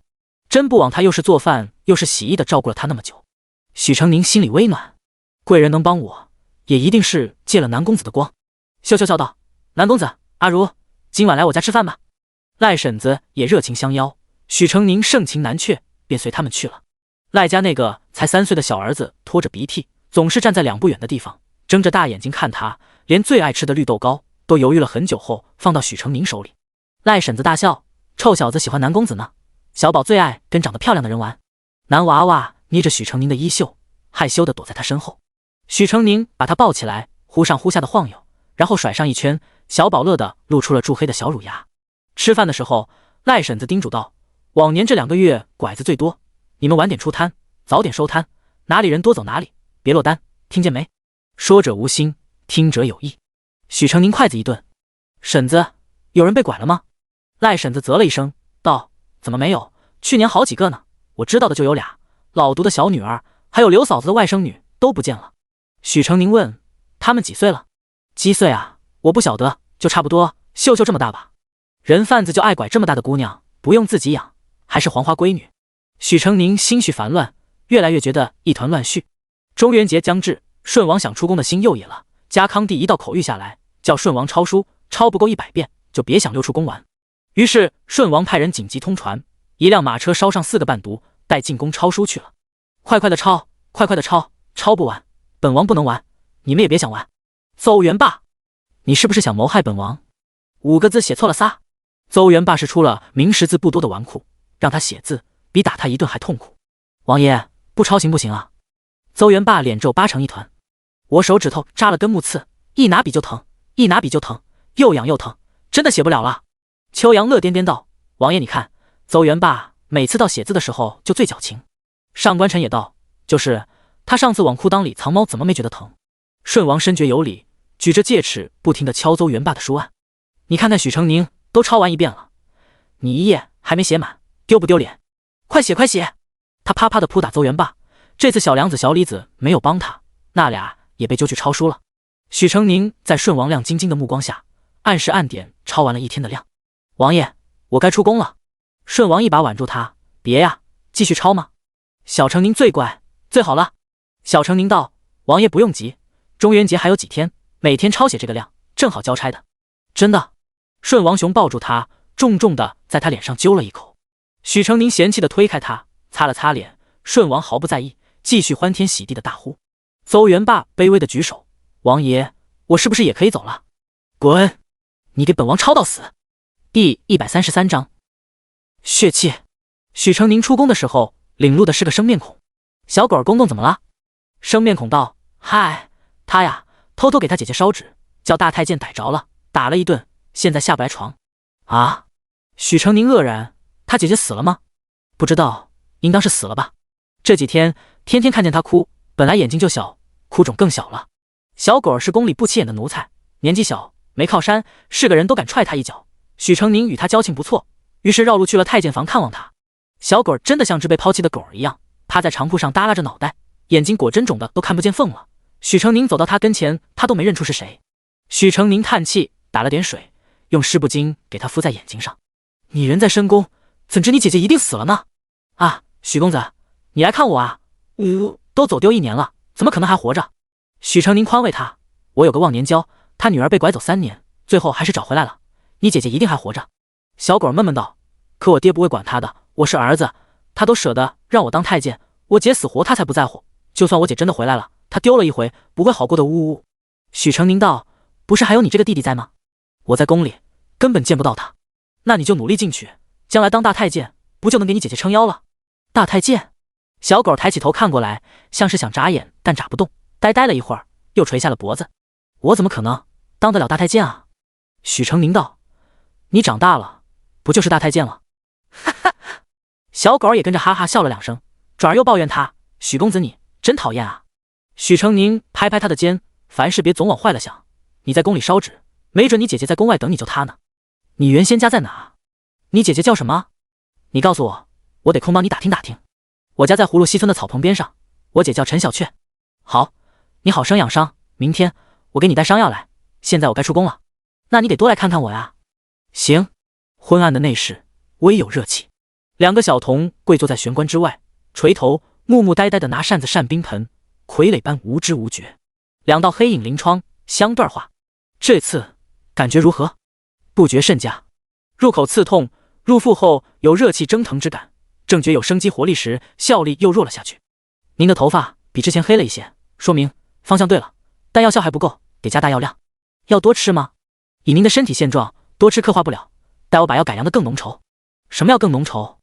真不枉他又是做饭又是洗衣的照顾了他那么久。许成宁心里微暖，贵人能帮我，也一定是借了南公子的光。秀秀笑道：南公子，阿如，今晚来我家吃饭吧。赖婶子也热情相邀，许成宁盛情难却，便随他们去了。赖家那个才3岁的小儿子拖着鼻涕，总是站在2步远的地方，睁着大眼睛看他，连最爱吃的绿豆糕都犹豫了很久后放到许成宁手里。赖婶子大笑：臭小子喜欢南公子呢，小宝最爱跟长得漂亮的人玩。男娃娃捏着许成宁的衣袖，害羞地躲在他身后。许成宁把他抱起来，忽上忽下的晃悠，然后甩上一圈，小宝乐得露出了朱黑的小乳牙。吃饭的时候，赖婶子叮嘱道：往年这2个月拐子最多，你们晚点出摊，早点收摊，哪里人多走哪里，别落单，听见没？说者无心，听者有意。许成宁筷子一顿：婶子，有人被拐了吗？赖婶子啧了一声道：怎么没有？去年好几个呢，我知道的就有俩，老毒的小女儿，还有刘嫂子的外甥女都不见了。许成宁问：他们几岁了？几岁啊？我不晓得，就差不多秀秀这么大吧。人贩子就爱拐这么大的姑娘，不用自己养，还是黄花闺女。许成宁心绪烦乱，越来越觉得一团乱絮。中元节将至，顺王想出宫的心又野了。家康帝一道口谕下来，叫顺王抄书，抄不够100遍就别想溜出宫玩。于是顺王派人紧急通传，一辆马车捎上4个伴读，带进宫抄书去了。快快的抄，快快的抄，抄不完，本王不能玩，你们也别想玩。邹元霸，你是不是想谋害本王？5个字写错了仨。邹元霸是出了明识字不多的纨绔，让他写字比打他一顿还痛苦。王爷，不抄行不行啊？邹元霸脸皱8成一团。我手指头扎了根木刺，一拿笔就疼，一拿笔就疼，又痒又疼，真的写不了了。秋阳乐颠颠道：王爷你看，邹元霸每次到写字的时候就最矫情。上官晨也道：就是他上次往裤裆里藏猫，怎么没觉得疼？顺王深觉有理，举着戒尺不停地敲邹元霸的书案。你看看许成宁都抄完1遍了，你1页还没写满，丢不丢脸？快写快写！他啪啪地扑打邹元霸。这次小梁子小李子没有帮他，那俩也被揪去抄书了。许成宁在顺王亮晶晶的目光下，按时按点抄完了1天的量。王爷，我该出宫了。顺王一把挽住他：别呀，继续抄吗？小成宁最乖，最好了。小成宁道：王爷不用急，中元节还有几天，每天抄写这个量，正好交差的。真的。顺王雄抱住他，重重的在他脸上揪了一口。许成宁嫌弃的推开他，擦了擦脸。顺王毫不在意，继续欢天喜地的大呼。邹元霸卑微的举手：王爷，我是不是也可以走了？滚！你给本王抄到死！第133章血气。许成宁出宫的时候，领路的是个生面孔。小狗儿公公怎么了？生面孔道：嗨，他呀，偷偷给他姐姐烧纸，叫大太监逮着了，打了一顿，现在下不来床。啊！许成宁愕然，他姐姐死了吗？不知道，应当是死了吧。这几天天天看见他哭，本来眼睛就小，哭肿更小了。小狗儿是宫里不起眼的奴才，年纪小，没靠山，是个人都敢踹他一脚。许成宁与他交情不错，于是绕路去了太监房看望他。小狗儿真的像只被抛弃的狗儿一样，趴在长铺上耷拉着脑袋，眼睛果真肿的都看不见缝了。许成宁走到他跟前，他都没认出是谁。许成宁叹气，打了点水，用湿布巾给他敷在眼睛上。你人在深宫，怎知你姐姐一定死了呢？啊，许公子，你来看我啊！都走丢1年了，怎么可能还活着？许成宁宽慰他，我有个忘年交，他女儿被拐走3年，最后还是找回来了，你姐姐一定还活着。小狗闷闷道，可我爹不会管他的，我是儿子，他都舍得让我当太监，我姐死活他才不在乎，就算我姐真的回来了，他丢了一回，不会好过的。呜。许成宁道，不是还有你这个弟弟在吗？我在宫里根本见不到他，那你就努力进去，将来当大太监，不就能给你姐姐撑腰了？大太监？小狗抬起头看过来，像是想眨眼，但眨不动，呆了一会儿，又垂下了脖子。我怎么可能当得了大太监啊？许成宁道，你长大了，不就是大太监了？哈哈。小狗也跟着哈哈笑了2声，转而又抱怨他，许公子你真讨厌啊。许成宁拍拍他的肩，凡事别总往坏了想，你在宫里烧纸，没准你姐姐在宫外等你救她呢。你原先家在哪？你姐姐叫什么？你告诉我，我得空帮你打听打听。我家在葫芦西村的草棚边上，我姐叫陈小雀。好，你好生养伤，明天我给你带伤药来。现在我该出宫了，那你得多来看看我呀。行。昏暗的内室微有热气，2个小童跪坐在玄关之外，垂头木木呆呆地拿扇子扇冰盆，傀儡般无知无觉。2道黑影临窗，相对话。这次感觉如何？不觉甚佳，入口刺痛，入腹后有热气蒸腾之感，正觉有生机活力时，效力又弱了下去。您的头发比之前黑了一些，说明方向对了，但药效还不够，得加大药量。要多吃吗？以您的身体现状，多吃刻画不了，待我把药改良得更浓稠。什么药更浓稠？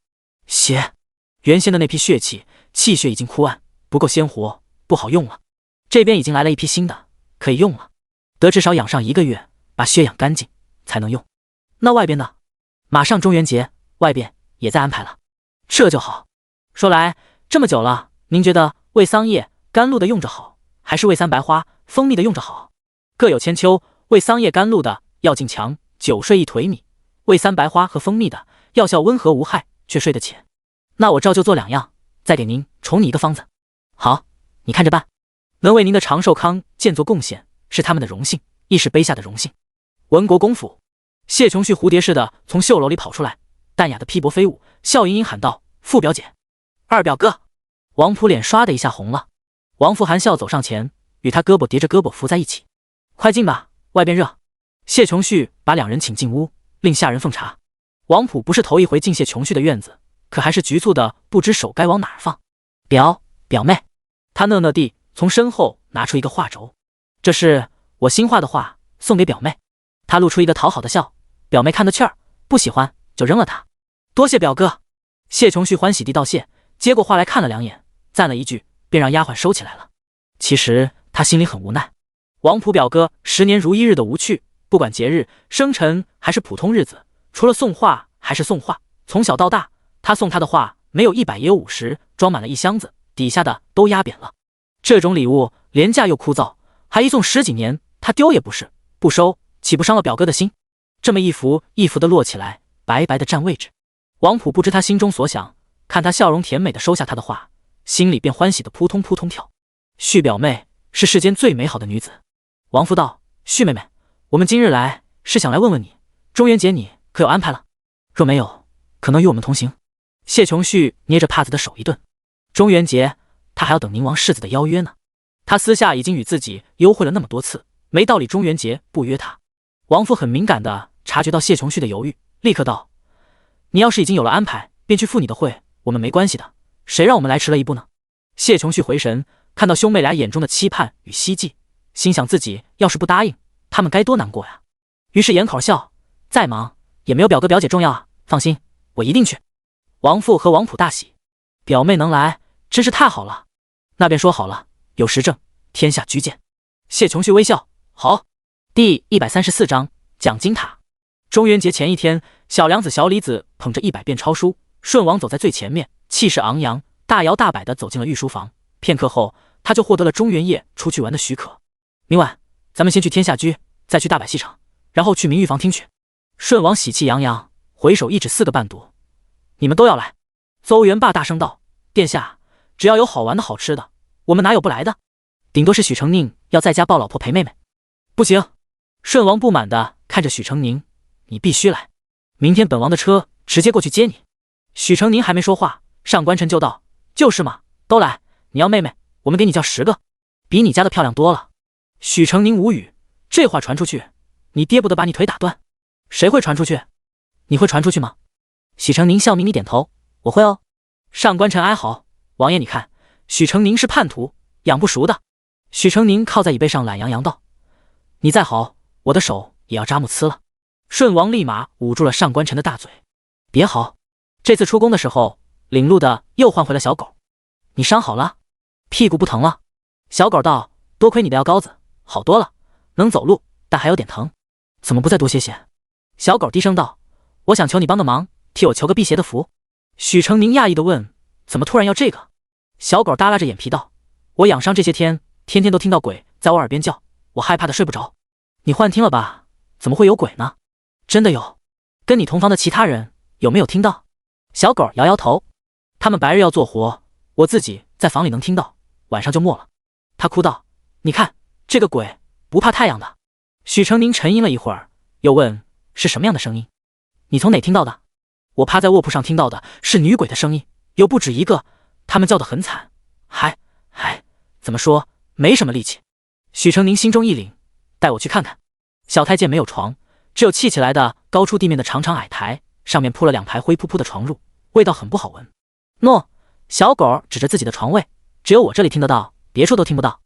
血。原先的那批血气，气血已经枯暗，不够鲜活，不好用了。这边已经来了一批新的，可以用了，得至少养上1个月，把血养干净才能用。那外边呢？马上中元节，外边也在安排了。这就好。说来这么久了，您觉得味桑叶、甘露的用着好，还是味三白花、蜂蜜的用着好？各有千秋，味桑叶甘露的药劲强，久睡一颓米；味三白花和蜂蜜的药效温和无害，却睡得浅。那我照旧做2样，再给您重拟一个方子。好，你看着办。能为您的长寿康健做贡献，是他们的荣幸，亦是卑下的荣幸。文国公府，谢琼旭蝴蝶似的从绣楼里跑出来，淡雅的披帛飞舞，笑盈盈喊道：傅表姐，二表哥。王普脸刷的一下红了。王父含笑走上前，与他胳膊叠着胳膊扶在一起。快进吧，外边热。谢琼旭把2人请进屋，令下人奉茶。王普不是头一回进谢琼旭的院子，可还是局促的不知手该往哪儿放。表妹，他讷讷地从身后拿出一个画轴，这是我新画的画，送给表妹。他露出一个讨好的笑，表妹看得趣儿，不喜欢就扔了它。多谢表哥。谢琼旭欢喜地道谢，接过画来看了2眼，赞了一句，便让丫鬟收起来了。其实他心里很无奈，王普表哥10年如一日的无趣，不管节日、生辰还是普通日子，除了送画还是送画。从小到大，他送他的画没有100也有50，装满了一箱子，底下的都压扁了。这种礼物廉价又枯燥，还一送10几年，他丢也不是，不收岂不伤了表哥的心？这么一幅一幅的摞起来，白白的占位置。王普不知他心中所想，看他笑容甜美的收下他的画，心里便欢喜的扑通扑通跳。旭表妹是世间最美好的女子。王父道：旭妹妹，我们今日来是想来问问你，中元节你可有安排了？若没有，可能与我们同行。谢琼旭捏着帕子的手一顿，中元节他还要等宁王世子的邀约呢。他私下已经与自己幽会了那么多次，没道理中元节不约他。王父很敏感地察觉到谢琼旭的犹豫，立刻道：你要是已经有了安排，便去赴你的会，我们没关系的，谁让我们来迟了一步呢？谢琼旭回神，看到兄妹俩眼中的期盼与希冀，心想自己要是不答应，他们该多难过呀。于是掩口笑：再忙也没有表哥表姐重要啊，放心，我一定去。王父和王普大喜，表妹能来，真是太好了。那便说好了，有时政，天下居见。谢琼旭微笑，好。第134章讲金塔。中元节前一天，小梁子、小李子捧着100遍抄书，顺王走在最前面，气势昂扬，大摇大摆地走进了御书房。片刻后，他就获得了中元夜出去玩的许可。明晚咱们先去天下居，再去大摆戏场，然后去明玉房厅去。顺王喜气洋洋，回首一指4个伴读，你们都要来。邹元霸大声道：殿下，只要有好玩的好吃的，我们哪有不来的？顶多是许成宁要在家抱老婆陪妹妹。不行！顺王不满地看着许成宁，你必须来，明天本王的车直接过去接你。许成宁还没说话，上官晨就道：就是嘛，都来，你要妹妹，我们给你叫10个，比你家的漂亮多了。许成宁无语，这话传出去，你爹不得把你腿打断。谁会传出去？你会传出去吗？许成宁笑眯眯点头，我会哦。上官晨哀嚎，王爷你看，许成宁是叛徒，养不熟的。许成宁靠在椅背上懒洋洋道：你再好，我的手也要扎木刺了。顺王立马捂住了上官晨的大嘴，别嚎，这次出宫的时候领路的又换回了小狗。你伤好了？屁股不疼了？小狗道：多亏你的药膏子，好多了，能走路，但还有点疼，怎么不再多歇歇？小狗低声道：我想求你帮个忙，替我求个辟邪的符。许成宁讶异地问：怎么突然要这个？小狗耷拉着眼皮道：我养伤这些天，天天都听到鬼在我耳边叫，我害怕的睡不着。你幻听了吧？怎么会有鬼呢？真的有。跟你同房的其他人有没有听到？小狗摇摇头，他们白日要做活，我自己在房里能听到，晚上就没了。他哭道：你看这个鬼不怕太阳的。许成宁沉吟了一会儿，又问：是什么样的声音？你从哪听到的？我趴在卧铺上听到的是女鬼的声音，有不止一个，他们叫得很惨，怎么说，没什么力气。许成宁心中一凛，带我去看看。小太监没有床，只有砌起来的高出地面的长长矮台，上面铺了2排灰扑扑的床褥，味道很不好闻。喏，小狗指着自己的床位，只有我这里听得到，别处都听不到。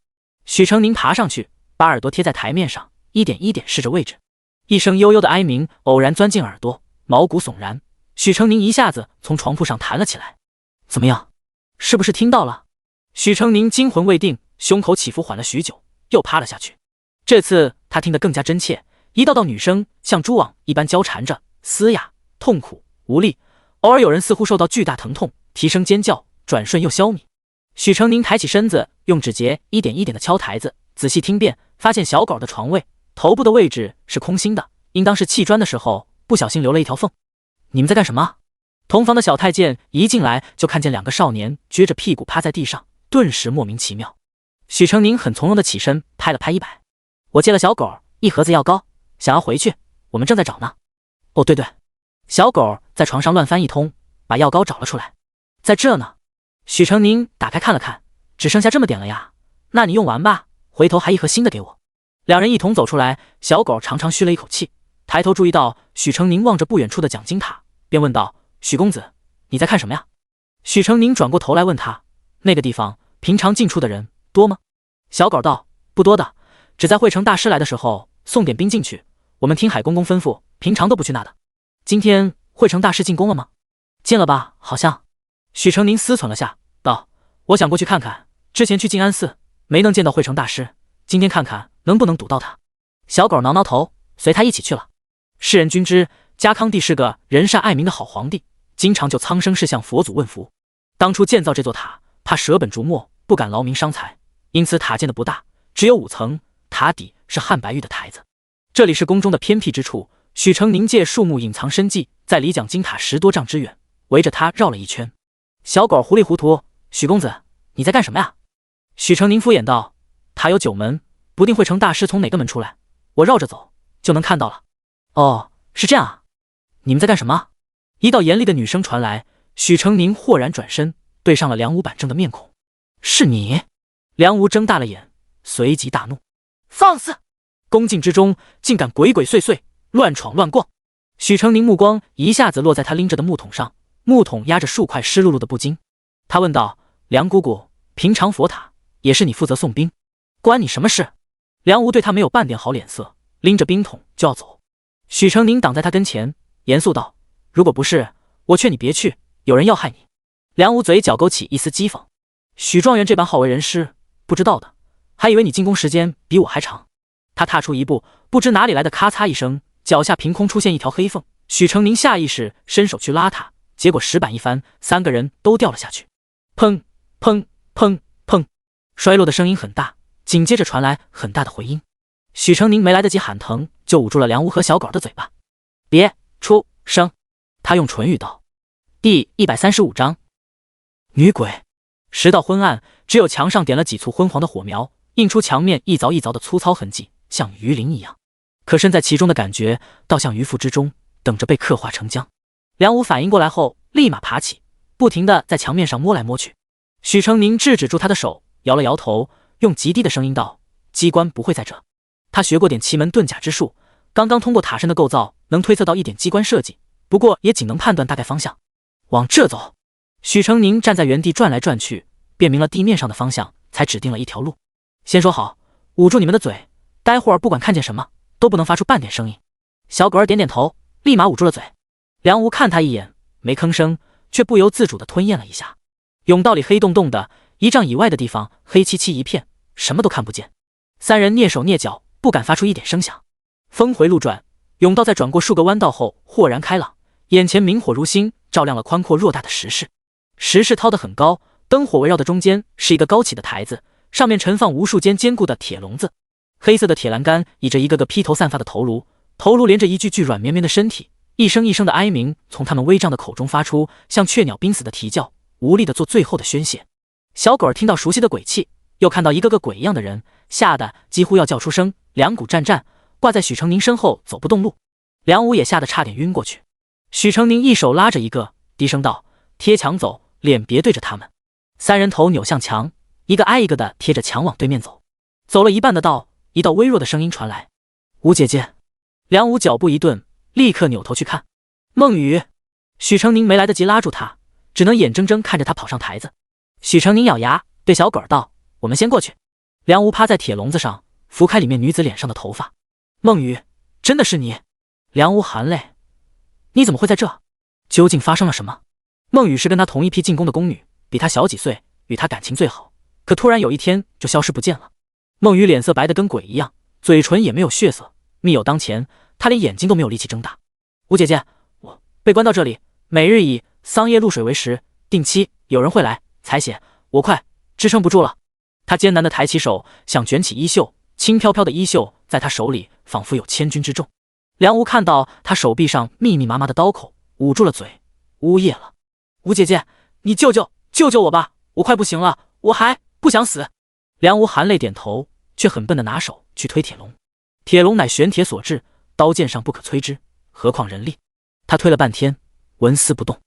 许成宁爬上去，把耳朵贴在台面上，一点一点试着位置。一声悠悠的哀鸣偶然钻进耳朵，毛骨悚然。许成宁一下子从床铺上弹了起来。怎么样？是不是听到了？许成宁惊魂未定，胸口起伏缓了许久，又趴了下去。这次他听得更加真切，一道道女声像蛛网一般交缠着，嘶哑、痛苦、无力，偶尔有人似乎受到巨大疼痛，提声尖叫，转瞬又消弭。许成宁抬起身子，用指节一点一点地敲台子，仔细听遍，发现小狗的床位头部的位置是空心的，应当是砌砖的时候不小心留了一条缝。你们在干什么？同房的小太监一进来就看见2个少年撅着屁股趴在地上，顿时莫名其妙。许成宁很从容地起身，拍了拍衣摆：我借了小狗1盒子药膏，想要回去，我们正在找呢。哦，对，小狗在床上乱翻一通，把药膏找了出来，在这呢。许成宁打开看了看，只剩下这么点了呀，那你用完吧，回头还1盒新的给我。2人一同走出来，小狗长长吁了一口气，抬头注意到许成宁望着不远处的讲经塔，便问道：许公子，你在看什么呀？许成宁转过头来问他：那个地方平常进出的人多吗？小狗道：不多的，只在惠成大师来的时候送点兵进去，我们听海公公吩咐，平常都不去那的。今天惠成大师进宫了吗？进了吧，好像。许成宁思忖了下，道：我想过去看看，之前去静安寺没能见到惠成大师，今天看看能不能堵到他。小狗挠挠头，随他一起去了。世人均知，家康帝是个仁善爱民的好皇帝，经常就苍生事向佛祖问福。当初建造这座塔，怕舍本逐末，不敢劳民伤财，因此塔建的不大，只有5层，塔底是汉白玉的台子。这里是宫中的偏僻之处，许成宁借树木隐藏身迹，在离讲经塔10多丈之远，围着它绕了一圈。小狗糊里糊涂：许公子，你在干什么呀？许成宁敷衍道：塔有9门，不定惠成大师从哪个门出来，我绕着走就能看到了。哦，是这样啊。你们在干什么？一道严厉的女声传来，许成宁豁然转身，对上了梁武板正的面孔。是你？梁武睁大了眼，随即大怒：放肆！宫禁之中竟敢鬼鬼祟祟，乱闯乱逛！许成宁目光一下子落在他拎着的木桶上，木桶压着数块湿漉漉的布巾。他问道：梁姑姑，平常佛塔也是你负责送兵，关你什么事？梁吴对他没有半点好脸色，拎着冰桶就要走。许成宁挡在他跟前，严肃道：“如果不是，我劝你别去，有人要害你。”梁武嘴角勾起一丝讥讽：“许状元这般好为人师，不知道的，还以为你进宫时间比我还长。”他踏出一步，不知哪里来的咔嚓一声，脚下凭空出现一条黑缝。许成宁下意识伸手去拉他，结果石板一翻，3个人都掉了下去。砰砰砰砰，摔落的声音很大，紧接着传来很大的回音。许成宁没来得及喊疼，就捂住了梁无和小狗的嘴巴。别出声，他用唇语道。第135章女鬼。时道昏暗，只有墙上点了几簇昏黄的火苗，映出墙面一凿一凿的粗糙痕迹，像鱼鳞一样。可身在其中的感觉，倒像鱼腹之中，等着被刻画成浆。梁武反应过来后，立马爬起，不停地在墙面上摸来摸去。许成宁制止住他的手，摇了摇头，用极低的声音道：“机关不会在这。”他学过点奇门遁甲之术，刚刚通过塔身的构造，能推测到一点机关设计，不过也仅能判断大概方向。往这走。许成宁站在原地转来转去，辨明了地面上的方向，才指定了一条路。先说好，捂住你们的嘴，待会儿不管看见什么，都不能发出半点声音。小狗儿点点头，立马捂住了嘴。梁无看他一眼，没吭声，却不由自主地吞咽了一下。甬道里黑洞洞的，1丈以外的地方黑漆漆一片，什么都看不见。3人蹑手蹑脚，不敢发出一点声响。峰回路转，甬道在转过数个弯道后豁然开朗，眼前明火如星，照亮了宽阔偌大的石室。石室掏得很高，灯火围绕的中间是一个高起的台子，上面盛放无数间坚固的铁笼子。黑色的铁栏杆倚着一个个披头散发的头颅，头颅连着一具具软绵绵的身体，一声一声的哀鸣从他们微张的口中发出，像雀鸟濒死的啼叫，无力的做最后的宣泄。小狗儿听到熟悉的鬼气，又看到一个个鬼一样的人，吓得几乎要叫出声，两股战战，挂在许成宁身后走不动路。梁武也吓得差点晕过去。许成宁一手拉着一个，低声道：“贴墙走，脸别对着他们。”3人头扭向墙，一个挨一个的贴着墙往对面走。走了一半的道，一道微弱的声音传来：“吴姐姐。”梁武脚步一顿，立刻扭头去看。孟雨。许成宁没来得及拉住他，只能眼睁睁看着他跑上台子。许成宁咬牙对小狗儿道：“我们先过去。”梁无趴在铁笼子上，拂开里面女子脸上的头发。孟雨，真的是你？梁无含泪：“你怎么会在这？究竟发生了什么？”孟雨是跟他同一批进宫的宫女，比他小几岁，与他感情最好，可突然有一天就消失不见了。孟雨脸色白得跟鬼一样，嘴唇也没有血色，密友当前，他连眼睛都没有力气睁大。吴姐姐，我被关到这里，每日以桑叶露水为食，定期有人会来采血，我快支撑不住了。他艰难地抬起手，想卷起衣袖，轻飘飘的衣袖在他手里仿佛有千钧之重。梁无看到他手臂上密密麻麻的刀口，捂住了嘴，呜咽了：“吴姐姐，你救救我吧，我快不行了，我还不想死。”梁无含泪点头，却很笨的拿手去推铁笼。铁笼乃玄铁所制，刀剑上不可摧之，何况人力。他推了半天，纹丝不动。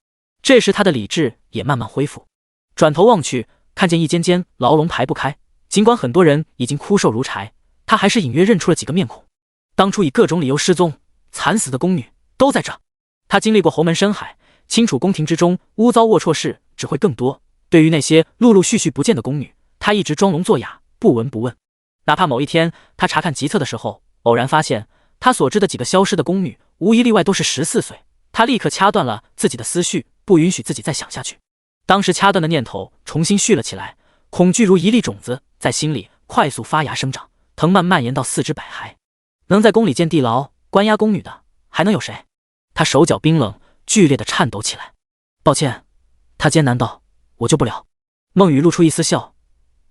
这时他的理智也慢慢恢复，转头望去，看见一间间牢笼排不开，尽管很多人已经枯瘦如柴，他还是隐约认出了几个面孔。当初以各种理由失踪惨死的宫女都在这。他经历过侯门深海，清楚宫廷之中污糟龌龊事只会更多。对于那些陆陆续续不见的宫女，他一直装聋作哑，不闻不问。哪怕某一天他查看籍册的时候，偶然发现他所知的几个消失的宫女无一例外都是14岁，他立刻掐断了自己的思绪，不允许自己再想下去。当时掐断的念头重新续了起来，恐惧如一粒种子在心里快速发芽生长，藤蔓蔓延到4肢百骸。能在宫里建地牢关押宫女的还能有谁？他手脚冰冷，剧烈的颤抖起来。抱歉，他艰难道：“我救不了。”孟雨露出一丝笑：“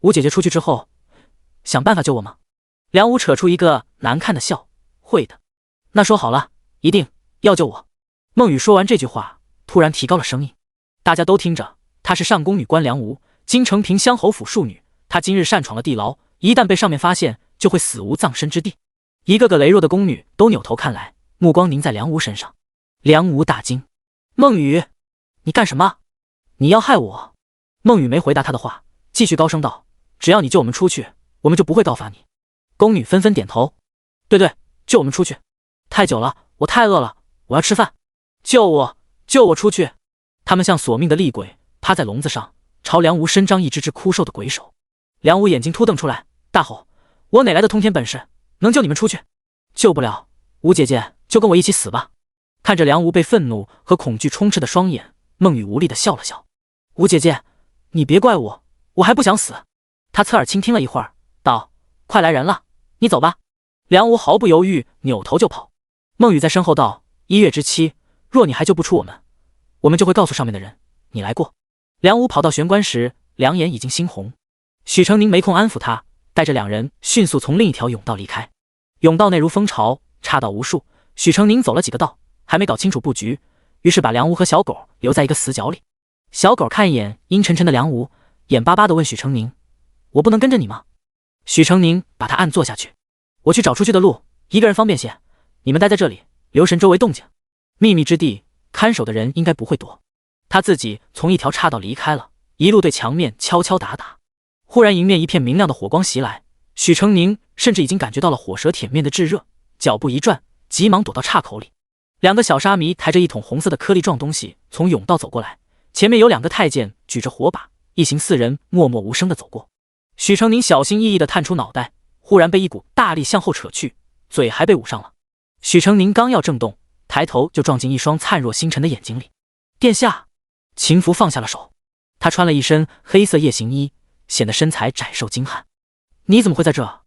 吴姐姐出去之后想办法救我吗？”梁武扯出一个难看的笑：“会的。”那说好了，一定要救我。孟雨说完这句话，突然提高了声音，大家都听着。她是上宫女官梁吴，京城平乡侯府庶女，她今日擅闯了地牢，一旦被上面发现，就会死无葬身之地。一个个羸弱的宫女都扭头看来，目光凝在梁吴身上。梁吴大惊：“孟雨，你干什么？你要害我？”孟雨没回答他的话，继续高声道：“只要你救我们出去，我们就不会告发你。”宫女纷纷点头：“对，救我们出去。太久了，我太饿了，我要吃饭。救我出去！”他们像索命的厉鬼，趴在笼子上，朝梁吴伸张一只只枯瘦的鬼手。梁吴眼睛突瞪出来，大吼：“我哪来的通天本事，能救你们出去？救不了，吴姐姐就跟我一起死吧！”看着梁无被愤怒和恐惧充斥的双眼，孟雨无力地笑了笑。吴姐姐，你别怪我，我还不想死。他侧耳倾听了一会儿，道：快来人了，你走吧。梁无毫不犹豫，扭头就跑。孟雨在身后道：1月之期，若你还救不出我们，我们就会告诉上面的人，你来过。梁无跑到玄关时，两眼已经猩红。许成宁没空安抚他，带着两人迅速从另一条甬道离开。甬道内如蜂巢，岔道无数。许成宁走了几个道，还没搞清楚布局，于是把梁无和小狗留在一个死角里。小狗看一眼阴沉沉的梁无，眼巴巴地问许成宁：我不能跟着你吗？许成宁把他按坐下去。我去找出去的路，一个人方便些，你们待在这里，留神周围动静。秘密之地，看守的人应该不会多。他自己从一条岔道离开了，一路对墙面敲敲打打。忽然迎面一片明亮的火光袭来，许成宁甚至已经感觉到了火舌舔面的炙热，脚步一转，急忙躲到岔口里。两个小沙弥抬着一桶红色的颗粒状东西从甬道走过来，前面有2个太监举着火把，一行4人默默无声地走过。许成宁小心翼翼地探出脑袋，忽然被一股大力向后扯去，嘴还被捂上了。许成宁刚要正动，抬头就撞进一双灿若星辰的眼睛里。殿下！秦福放下了手，他穿了一身黑色夜行衣，显得身材窄瘦精悍。你怎么会在这？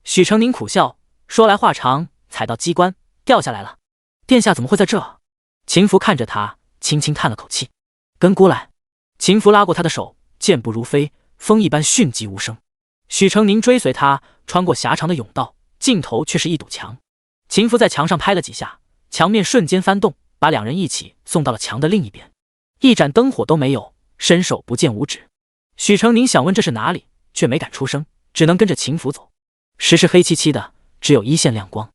许成宁苦笑，说来话长，踩到机关掉下来了。殿下怎么会在这？秦福看着他，轻轻叹了口气。跟姑来。秦福拉过他的手，健步如飞，风一般迅疾无声。许成宁追随他，穿过狭长的甬道，尽头却是一堵墙。秦福在墙上拍了几下，墙面瞬间翻动，把两人一起送到了墙的另一边。一盏灯火都没有，伸手不见五指。许成宁想问这是哪里，却没敢出声，只能跟着秦福走。石是黑漆漆的，只有一线亮光。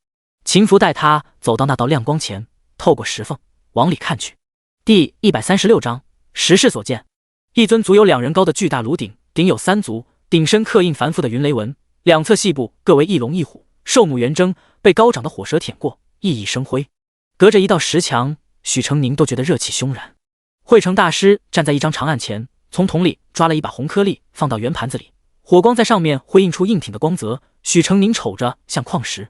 秦福带他走到那道亮光前，透过石缝往里看去。第136章石室所见。一尊足有2人高的巨大炉顶，顶有3足，顶身刻印繁复的云雷纹，两侧细部各为一龙一虎，兽目圆睁，被高涨的火舌舔过，熠熠生辉。隔着一道石墙，许成宁都觉得热气汹然。慧成大师站在一张长案前，从桶里抓了一把红颗粒，放到圆盘子里，火光在上面辉映出硬挺的光泽，许成宁瞅着像矿石。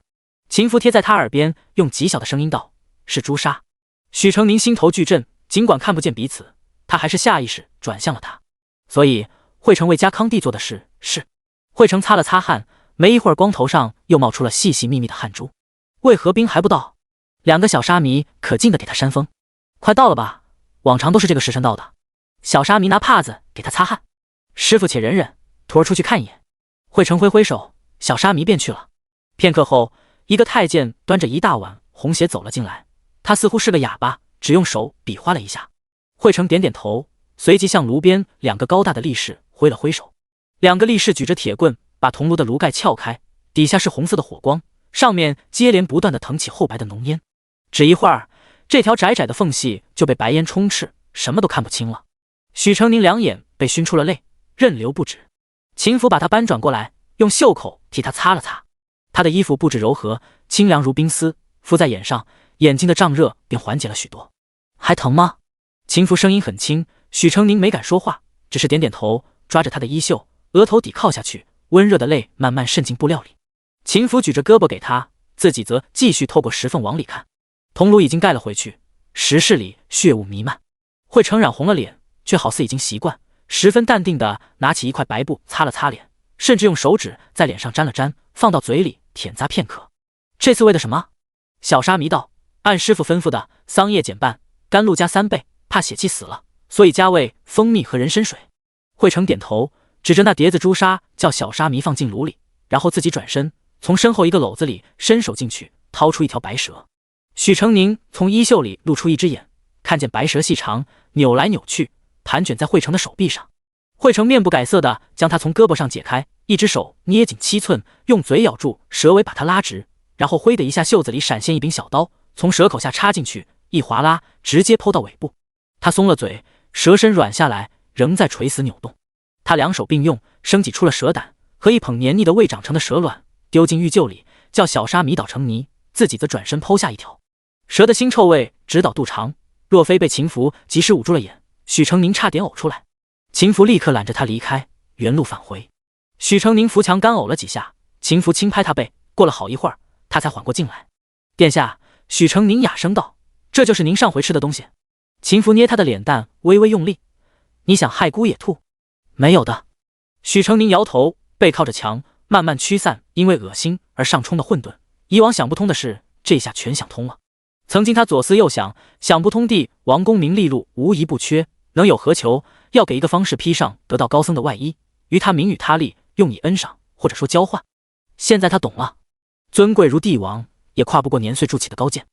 秦福贴在他耳边，用极小的声音道：是朱砂。许成宁心头巨震，尽管看不见彼此，他还是下意识转向了他。所以慧成为家康帝做的事是。慧成擦了擦汗，没一会儿光头上又冒出了细细密密的汗珠。为何兵还不到？2个小沙弥可劲地给他扇风。快到了吧，往常都是这个时辰到的。小沙弥拿帕子给他擦汗。师傅且忍忍，徒儿出去看一眼。慧成挥挥手，小沙弥便去了。片刻后，一个太监端着一大碗红血走了进来，他似乎是个哑巴，只用手比划了一下。慧成点点头，随即向炉边2个高大的力士挥了挥手。2个力士举着铁棍，把铜炉的炉盖撬开，底下是红色的火光，上面接连不断地腾起厚白的浓烟。只一会儿，这条窄窄的缝隙就被白烟充斥，什么都看不清了。许成宁两眼被熏出了泪，任流不止。秦福把他搬转过来，用袖口替他擦了擦。他的衣服布质柔和，清凉如冰丝，敷在眼上，眼睛的胀热便缓解了许多。还疼吗？秦福声音很轻，许成宁没敢说话，只是点点头，抓着他的衣袖，额头抵靠下去，温热的泪慢慢渗进布料里。秦福举着胳膊给他，自己则继续透过石缝往里看。铜炉已经盖了回去，石室里血雾弥漫。慧成染红了脸，却好似已经习惯，十分淡定地拿起一块白布擦了擦脸，甚至用手指在脸上沾了沾，放到嘴里舔咂片刻。这次为的什么？小沙弥道：按师傅吩咐的，桑叶减半，甘露加3倍，怕血气死了，所以加味蜂蜜和人参水。慧成点头，指着那碟子朱砂，叫小沙弥放进炉里，然后自己转身，从身后一个篓子里伸手进去，掏出一条白蛇。许成宁从衣袖里露出一只眼，看见白蛇细长，扭来扭去，盘卷在慧成的手臂上。慧成面不改色地将他从胳膊上解开，一只手捏紧7寸，用嘴咬住蛇尾把它拉直，然后挥的一下，袖子里闪现一柄小刀，从蛇口下插进去，一划拉，直接剖到尾部。他松了嘴，蛇身软下来，仍在垂死扭动。他2手并用，生挤出了蛇胆和一捧黏腻的未长成的蛇卵，丢进玉臼里，叫小沙弥捣成泥，自己则转身剖下一条。蛇的腥臭味直捣肚肠，若非被秦福及时捂住了眼，许成宁差点呕出来。秦福立刻揽着他离开，原路返回。许成宁扶墙干呕了几下，秦福轻拍他背，过了好一会儿，他才缓过劲来。殿下，许成宁哑声道：这就是您上回吃的东西。秦福捏他的脸蛋，微微用力。你想害姑野兔？没有的。许成宁摇头，背靠着墙，慢慢驱散因为恶心而上冲的混沌。以往想不通的事，这下全想通了。曾经他左思右想，想不通地王功名利禄无一不缺，能有何求？要给一个方式披上得道高僧的外衣，于他名与他利，用以恩赏，或者说交换。现在他懂了，尊贵如帝王，也跨不过年岁筑起的高见。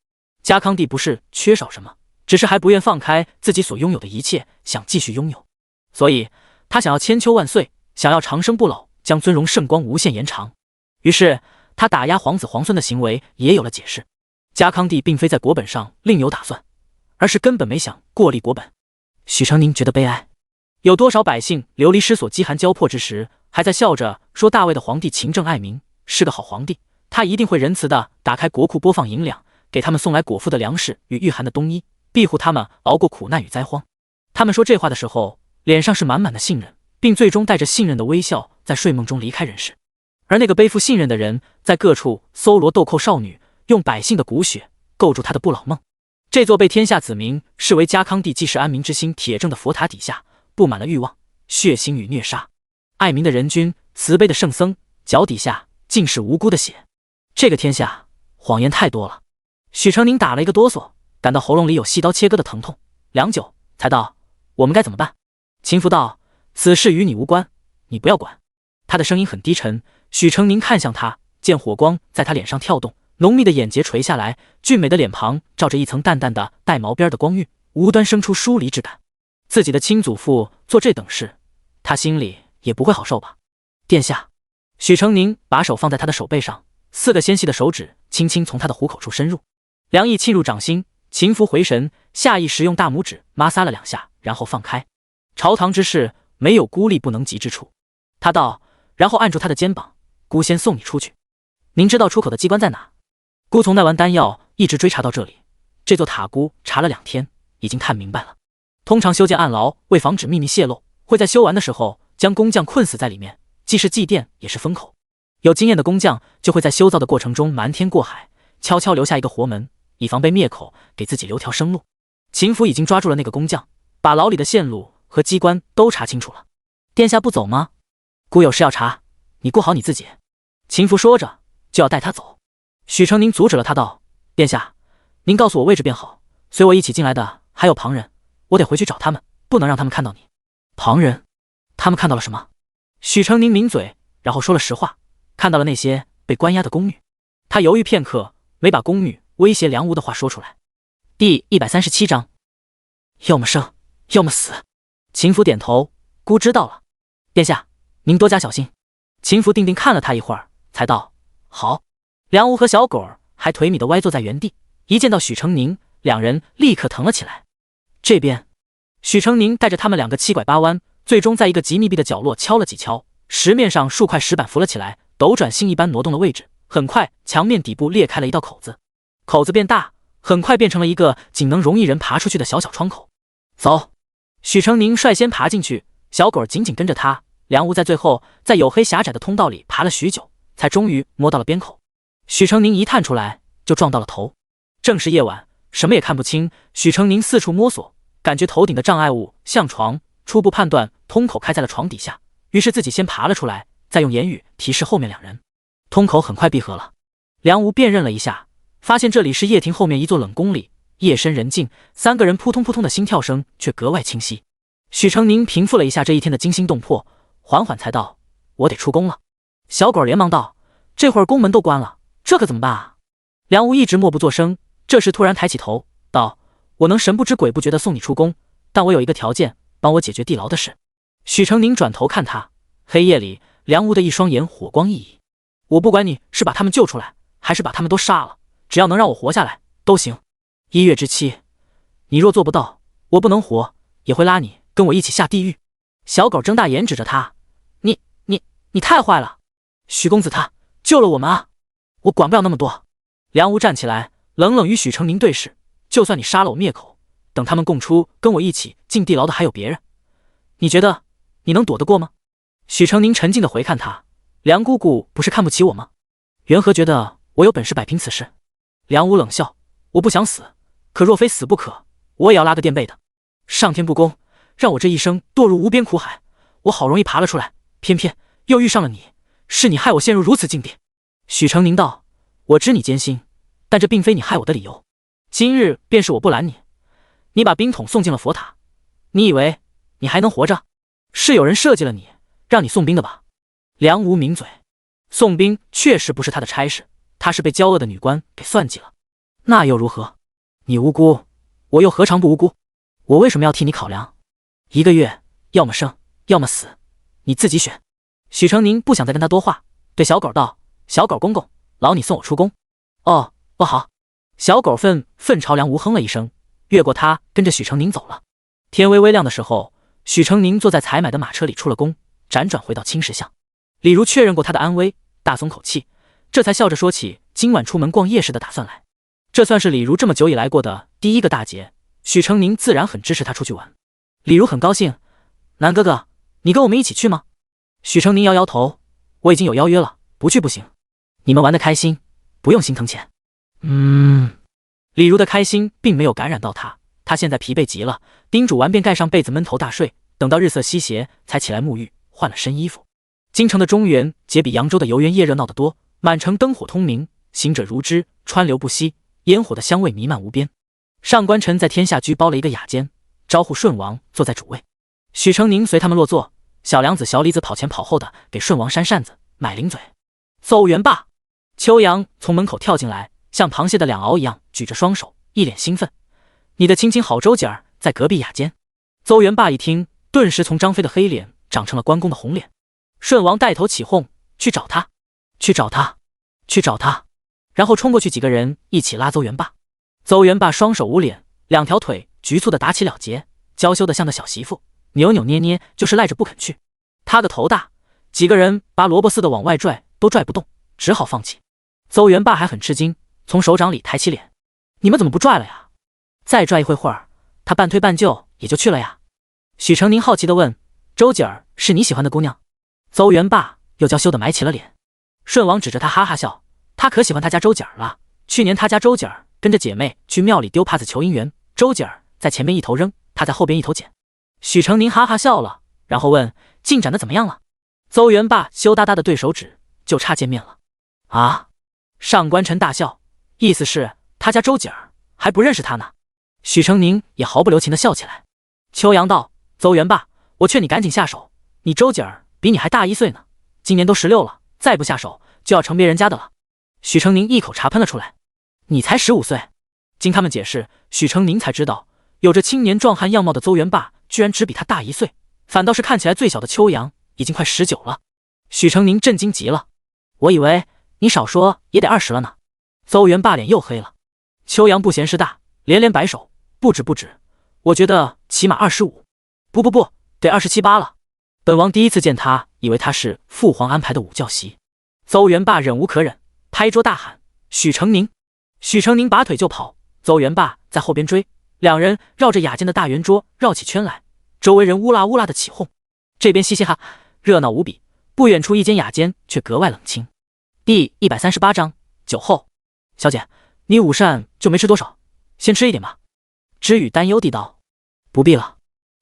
家康帝不是缺少什么，只是还不愿放开自己所拥有的一切，想继续拥有。所以他想要千秋万岁，想要长生不老，将尊荣圣光无限延长。于是他打压皇子皇孙的行为也有了解释。家康帝并非在国本上另有打算，而是根本没想过立国本。许成宁觉得悲哀，有多少百姓流离失所饥寒交迫之时，还在笑着说大魏的皇帝勤政爱民，是个好皇帝，他一定会仁慈的打开国库播放银两，给他们送来果腹的粮食与御寒的冬衣，庇护他们熬过苦难与灾荒。他们说这话的时候，脸上是满满的信任，并最终带着信任的微笑在睡梦中离开人世。而那个背负信任的人，在各处搜罗豆蔻少女，用百姓的骨血构筑他的不老梦。这座被天下子民视为家康帝济世安民之心铁证的佛塔底下，布满了欲望、血腥与虐杀。爱民的人君，慈悲的圣僧，脚底下尽是无辜的血。这个天下谎言太多了。许成宁打了一个哆嗦，感到喉咙里有细刀切割的疼痛，良久才道：我们该怎么办？秦福道：此事与你无关，你不要管。他的声音很低沉。许成宁看向他，见火光在他脸上跳动，浓密的眼睫垂下来，俊美的脸庞照着一层淡淡的带毛边的光晕，无端生出疏离之感。自己的亲祖父做这等事，他心里也不会好受吧？殿下。许成宁把手放在他的手背上，4个纤细的手指轻轻从他的虎口处深入，凉意沁入掌心。秦福回神，下意识用大拇指摩挲了2下，然后放开。朝堂之事，没有孤立不能及之处。他道，然后按住他的肩膀，姑先送你出去。您知道出口的机关在哪？姑从那丸丹药一直追查到这里，这座塔姑查了2天，已经探明白了。通常修建暗牢，为防止秘密泄露，会在修完的时候将工匠困死在里面，既是祭奠也是封口。有经验的工匠就会在修造的过程中瞒天过海，悄悄留下一个活门，以防被灭口，给自己留条生路。秦福已经抓住了那个工匠，把牢里的线路和机关都查清楚了。殿下不走吗？姑有事要查，你顾好你自己。秦福说着就要带他走。许成宁阻止了他道：殿下，您告诉我位置便好，随我一起进来的还有旁人，我得回去找他们，不能让他们看到你。旁人？他们看到了什么？许成宁抿嘴，然后说了实话，看到了那些被关押的宫女。他犹豫片刻，没把宫女威胁梁无的话说出来。第137章，要么生，要么死。秦福点头，姑知道了。殿下，您多加小心。秦福定定看了他一会儿，才道：好。梁无和小狗儿还颓靡地歪坐在原地，一见到许成宁，2人立刻腾了起来。这边，许成宁带着他们2个7拐8弯，最终在一个极密闭的角落敲了几敲，石面上数块石板浮了起来，斗转星一般挪动了位置。很快，墙面底部裂开了一道口子，口子变大，很快变成了一个仅能容一人爬出去的小小窗口。走！许成宁率先爬进去，小狗紧紧跟着他。梁无在最后，在黝黑狭窄的通道里爬了许久，才终于摸到了边口。许成宁一探出来，就撞到了头。正是夜晚，什么也看不清。许成宁四处摸索，感觉头顶的障碍物像床，初步判断通口开在了床底下，于是自己先爬了出来，再用言语提示后面2人。通口很快闭合了。梁无辨认了一下，发现这里是叶庭后面一座冷宫里，夜深人静，3个人扑通扑通的心跳声却格外清晰。许成宁平复了一下这一天的惊心动魄，缓缓才道：我得出宫了。小狗连忙道：这会儿宫门都关了，这可怎么办啊？梁无一直默不作声，这时突然抬起头道：我能神不知鬼不觉地送你出宫，但我有一个条件，帮我解决地牢的事。许成宁转头看他，黑夜里梁无的一双眼火光熠熠。我不管你是把他们救出来，还是把他们都杀了，只要能让我活下来都行。1月之期，你若做不到，我不能活，也会拉你跟我一起下地狱。小狗睁大眼指着他：你太坏了！许公子他救了我们啊！我管不了那么多。梁无站起来，冷冷与许成宁对视：就算你杀了我灭口，等他们供出跟我一起进地牢的还有别人，你觉得你能躲得过吗？许成宁沉静地回看他：梁姑姑不是看不起我吗？缘何觉得我有本事摆平此事？梁无冷笑：我不想死，可若非死不可，我也要拉个垫背的。上天不公，让我这一生堕入无边苦海，我好容易爬了出来，偏偏又遇上了你，是你害我陷入如此境地。许成宁道：我知你艰辛，但这并非你害我的理由。今日便是我不拦你，你把冰桶送进了佛塔，你以为你还能活着？是有人设计了你，让你送兵的吧？梁无抿嘴，送兵确实不是他的差事，他是被骄傲的女官给算计了。那又如何？你无辜，我又何尝不无辜？我为什么要替你考量？1个月，要么生，要么死，你自己选。许成宁不想再跟他多话，对小狗道：小狗公公，劳你送我出宫。哦，好。小狗愤朝梁无哼了一声，越过他，跟着许成宁走了。天微微亮的时候，许成宁坐在采买的马车里出了宫，辗转回到青石巷。李如确认过他的安危，大松口气，这才笑着说起今晚出门逛夜市的打算来。这算是李如这么久以来过的第一个大节，许成宁自然很支持他出去玩。李如很高兴，南哥哥，你跟我们一起去吗？许成宁摇摇头，我已经有邀约了，不去不行。你们玩得开心，不用心疼钱。李如的开心并没有感染到他，他现在疲惫极了，叮嘱完便盖上被子闷头大睡，等到日色西斜才起来沐浴，换了身衣服。京城的中原节比扬州的游园夜热闹得多，满城灯火通明，行者如织，川流不息，烟火的香味弥漫无边。上官晨在天下居包了一个雅间，招呼顺王坐在主位。许成宁随他们落座，小梁子小李子跑前跑后的给顺王扇扇子买零嘴。邹元霸，秋阳从门口跳进来，像螃蟹的两螯一样举着双手，一脸兴奋。你的亲亲好周姐儿在隔壁雅间。邹元霸一听，顿时从张飞的黑脸长成了关公的红脸。顺王带头起哄，去找他，去找他，去找他，然后冲过去，几个人一起拉邹元霸。邹元霸双手捂脸，两条腿局促的打起了结，娇羞的像个小媳妇，扭扭捏捏就是赖着不肯去。他个头大，几个人拔萝卜似的往外拽，都拽不动，只好放弃。邹元霸还很吃惊，从手掌里抬起脸，你们怎么不拽了呀？再拽一会儿，他半推半就也就去了呀。许成宁好奇地问，周姐儿是你喜欢的姑娘？邹元霸又娇羞地埋起了脸。顺王指着他哈哈笑，他可喜欢他家周姐儿了。去年他家周姐儿跟着姐妹去庙里丢耙子求姻缘，周姐儿在前面一头扔，他在后边一头捡。许成宁哈哈笑了，然后问进展的怎么样了？邹元霸羞答答的对手指，就差见面了。啊！上官晨大笑，意思是他家周姐儿还不认识他呢。许成宁也毫不留情的笑起来。秋阳道：邹元霸，我劝你赶紧下手，你周姐儿比你还大1岁呢，今年都16了，再不下手就要成别人家的了。许成宁一口茶喷了出来，你才15岁。经他们解释，许成宁才知道，有着青年壮汉样貌的邹元霸居然只比他大1岁，反倒是看起来最小的秋阳已经快19了。许成宁震惊极了，我以为你少说也得20了呢。邹元霸脸又黑了。秋阳不嫌事大，连连摆手，不止，我觉得起码25，不，得27、8了。本王第一次见他，以为他是父皇安排的午教席。邹元霸忍无可忍，拍桌大喊：许成宁！许成宁拔腿就跑，邹元霸在后边追，两人绕着雅间的大圆桌绕起圈来，周围人乌拉乌拉的起哄，这边嘻嘻哈，热闹无比。不远处一间雅间却格外冷清。第138章酒后。小姐，你午膳就没吃多少，先吃一点吧。知雨担忧地道。不必了。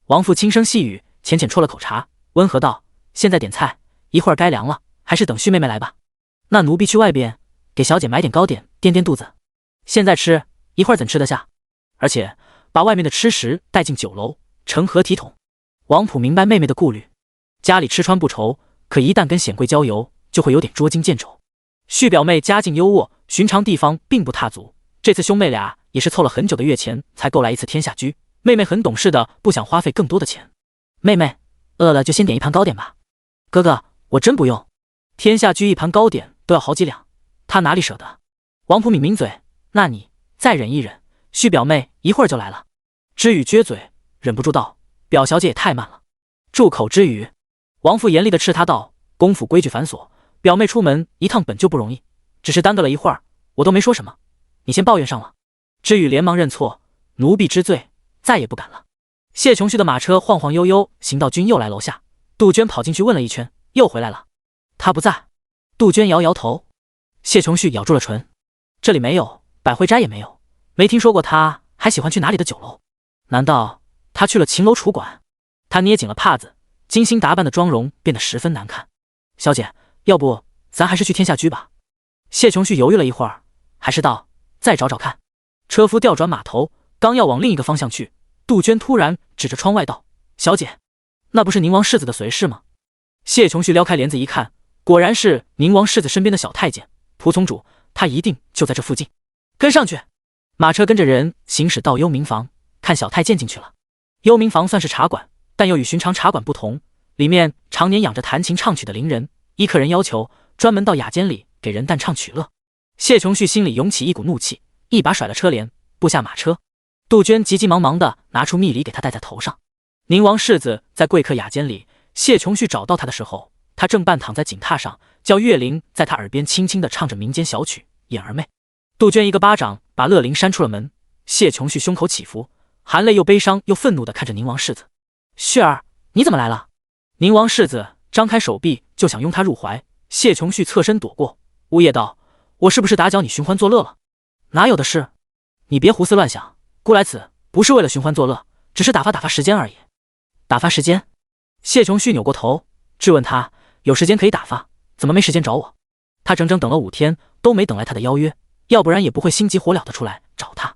王父轻声细语，浅啜啜了口茶，温和道：现在点菜，一会儿该凉了，还是等旭妹妹来吧。那奴婢去外边给小姐买点糕点垫垫肚子。现在吃，一会儿怎吃得下？而且把外面的吃食带进酒楼，成何体统？王普明白妹妹的顾虑，家里吃穿不愁，可一旦跟显贵交游，就会有点捉襟见肘。旭表妹家境优渥，寻常地方并不踏足，这次兄妹俩也是凑了很久的月钱才够来一次天下居。妹妹很懂事的，不想花费更多的钱。妹妹饿了就先点一盘糕点吧。哥哥，我真不用。天下居一盘糕点都要好几两，他哪里舍得？王普抿抿嘴，那你再忍一忍，旭表妹一会儿就来了。知雨撅嘴，忍不住道：表小姐也太慢了。住口知雨！王父严厉的斥他道：公府规矩繁琐，表妹出门一趟本就不容易，只是耽搁了一会儿，我都没说什么，你先抱怨上了。知雨连忙认错，奴婢知罪，再也不敢了。谢琼旭的马车晃晃悠悠，邢道君又来楼下，杜鹃跑进去问了一圈，又回来了。他不在。杜鹃摇摇头。谢琼旭咬住了唇，这里没有，百惠斋也没有，没听说过他还喜欢去哪里的酒楼？难道他去了秦楼楚馆？他捏紧了帕子，精心打扮的妆容变得十分难看。小姐，要不咱还是去天下居吧？谢琼旭犹豫了一会儿，还是道：再找找看。车夫调转马头，刚要往另一个方向去，杜鹃突然指着窗外道：小姐，那不是宁王世子的随侍吗？谢琼旭撩开帘子一看，果然是宁王世子身边的小太监仆从主，他一定就在这附近。跟上去。马车跟着人行驶到幽冥房，看小太监进去了。幽冥房算是茶馆，但又与寻常茶馆不同，里面常年养着弹琴唱曲的伶人，依客人要求专门到雅间里给人弹唱取乐。谢琼旭心里涌起一股怒气，一把甩了车帘，步下马车。杜鹃急急忙忙地拿出蜜梨给他戴在头上。宁王世子在贵客雅间里，谢琼旭找到他的时候，他正半躺在锦榻上，叫乐铃在他耳边轻轻地唱着民间小曲《眼儿妹》。杜鹃一个巴掌把乐铃扇出了门。谢琼旭胸口起伏，含泪又悲伤又愤怒地看着宁王世子。旭儿，你怎么来了？宁王世子张开手臂就想拥他入怀，谢琼旭侧身躲过，呜咽道：我是不是打搅你寻欢作乐了？哪有的事，你别胡思乱想，姑来此不是为了寻欢作乐，只是打发时间而已。打发时间？谢琼旭扭过头质问他，有时间可以打发，怎么没时间找我？他整整等了5天都没等来他的邀约，要不然也不会心急火燎的出来找他。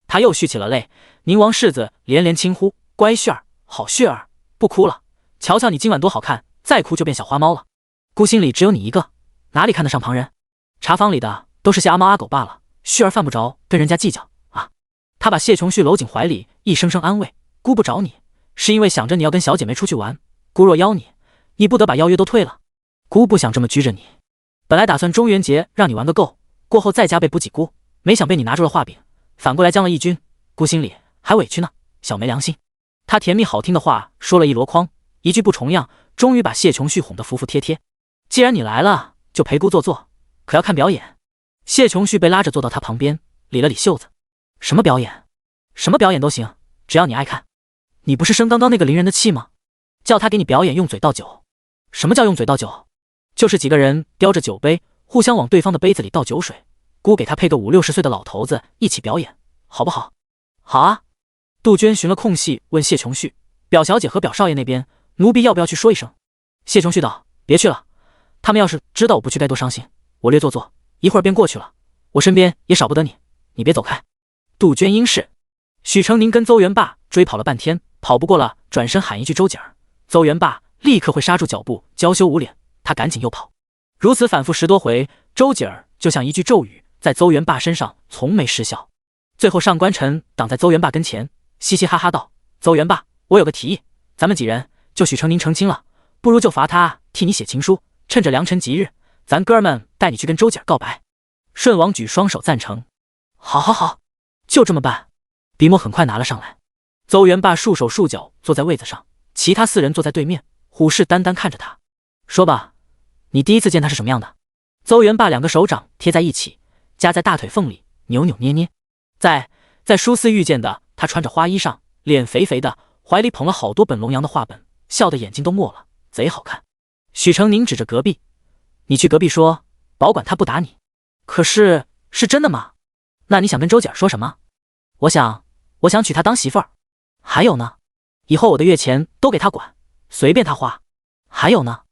他又蓄起了泪，宁王世子连连轻呼：乖旭儿，好旭儿，不哭了，瞧瞧你今晚多好看，再哭就变小花猫了。姑心里只有你一个，哪里看得上旁人？茶坊里的都是些阿猫阿狗罢了，旭儿犯不着跟人家计较啊。他把谢琼旭搂紧怀里，一声声安慰：姑不找你，是因为想着你要跟小姐妹出去玩，姑若邀你，你不得把邀约都退了。姑不想这么拘着你，本来打算中元节让你玩个够，过后再加倍补给姑，没想被你拿住了画饼，反过来将了义军，姑心里还委屈呢，小没良心。他甜蜜好听的话说了一箩筐，一句不重样，终于把谢琼旭哄得服服帖帖。既然你来了，就陪姑坐坐，可要看表演。谢琼旭被拉着坐到他旁边，理了理袖子。什么表演？什么表演都行，只要你爱看。你不是生刚刚那个伶人的气吗？叫他给你表演用嘴倒酒。什么叫用嘴倒酒？就是几个人叼着酒杯，互相往对方的杯子里倒酒水，姑给他配个50、60岁的老头子一起表演，好不好？好啊。杜鹃寻了空隙问谢琼旭，表小姐和表少爷那边，奴婢要不要去说一声？谢琼旭道：别去了，他们要是知道我不去该多伤心。我略坐坐，一会儿便过去了，我身边也少不得你，你别走开。杜鹃应是。许成宁跟邹元霸追跑了半天，跑不过了，转身喊一句周姐儿，邹元霸立刻会刹住脚步，娇羞无脸，他赶紧又跑。如此反复10多回，周姐儿就像一句咒语，在邹元霸身上从没失效。最后上官晨挡在邹元霸跟前，嘻嘻哈哈道：邹元霸，我有个提议，咱们几人就许成宁成亲了，不如就罚他替你写情书，趁着良辰吉日，咱哥们带你去跟周姐儿告白。顺王举双手赞成，好好好，就这么办。笔墨很快拿了上来。邹元霸束手束脚坐在位子上，其他4人坐在对面，虎视眈眈看着他。说吧，你第一次见他是什么样的？邹元霸2个手掌贴在一起，夹在大腿缝里，扭扭捏捏。在书肆遇见的他穿着花衣裳，脸肥肥的，怀里捧了好多本龙阳的画本，笑得眼睛都没了，贼好看。许成宁指着隔壁：你去隔壁说，保管他不打你。可是，是真的吗？那你想跟周姐说什么？我想娶她当媳妇儿。还有呢，以后我的月钱都给她管，随便她花。还有呢，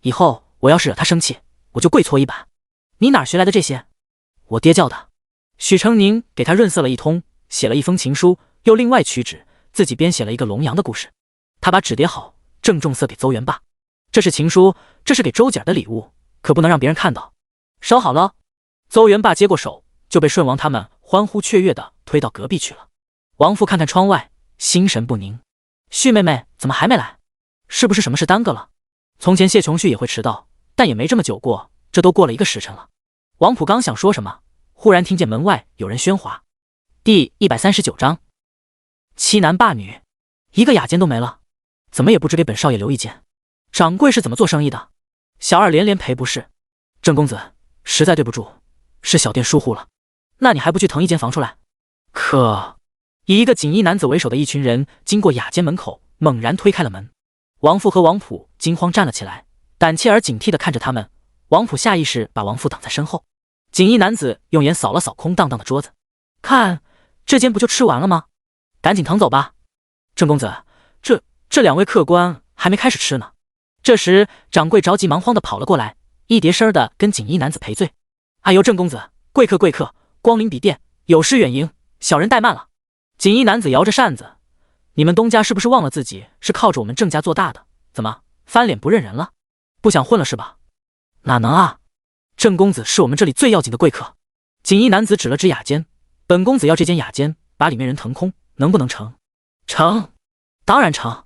以后我要是惹她生气，我就跪搓衣板。你哪学来的这些？我爹教的。许成宁给他润色了一通，写了一封情书，又另外取纸，自己编写了一个龙阳的故事。他把纸叠好，郑重色给邹元霸。这是情书，这是给周姐的礼物，可不能让别人看到。烧好了。邹元霸接过手，就被顺王他们欢呼雀跃地推到隔壁去了。王父看看窗外，心神不宁。旭妹妹怎么还没来？是不是什么事耽搁了？从前谢琼旭也会迟到，但也没这么久过，这都过了1个时辰了。王普刚想说什么，忽然听见门外有人喧哗。第139章，欺男霸女，一个雅间都没了，怎么也不知给本少爷留一间。掌柜是怎么做生意的？小二连连赔不是。郑公子，实在对不住，是小店疏忽了。那你还不去腾一间房出来？可以一个锦衣男子为首的一群人经过雅间门口，猛然推开了门。王父和王普惊慌站了起来，胆怯而警惕地看着他们。王普下意识把王父挡在身后。锦衣男子用眼扫了扫空荡荡的桌子，看这间不就吃完了吗？赶紧淌走吧。郑公子，这两位客官还没开始吃呢。这时掌柜着急忙慌地跑了过来，一叠声的跟锦衣男子赔罪。哎呦，郑公子，贵客，光临比店，有失远迎，小人怠慢了。锦衣男子摇着扇子，你们东家是不是忘了自己是靠着我们郑家做大的？怎么翻脸不认人了？不想混了是吧？哪能啊，郑公子是我们这里最要紧的贵客。锦衣男子指了指雅间，本公子要这间雅间，把里面人腾空，能不能成？成，当然成。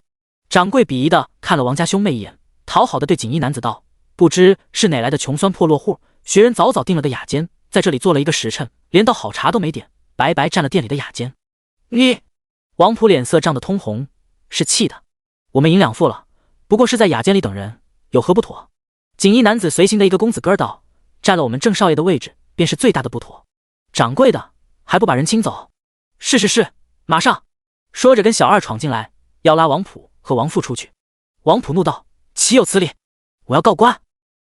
掌柜鄙夷的看了王家兄妹一眼，讨好的对锦衣男子道：不知是哪来的穷酸破落户，学人早早订了个雅间，在这里做了一个时辰，连道好茶都没点，白白占了店里的雅间。你！王普脸色涨得通红，是气的。我们银两付了，不过是在雅间里等人，有何不妥？锦衣男子随行的一个公子哥道：占了我们郑少爷的位置，便是最大的不妥。掌柜的还不把人清走？是，马上！说着跟小二闯进来，要拉王普和王父出去。王普怒道：岂有此理！我要告官！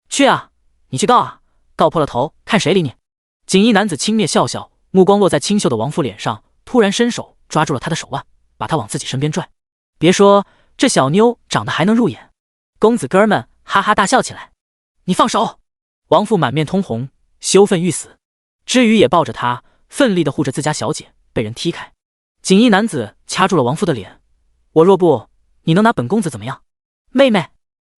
去啊，你去告啊，告破了头，看谁理你！锦衣男子轻蔑笑笑，目光落在清秀的王父脸上，突然伸手抓住了他的手腕，把他往自己身边拽。别说这小妞长得还能入眼。公子哥们哈哈大笑起来。你放手！王父满面通红，羞愤欲死。之余也抱着他，奋力地护着自家小姐，被人踢开。锦衣男子掐住了王父的脸，我若不，你能拿本公子怎么样？妹妹！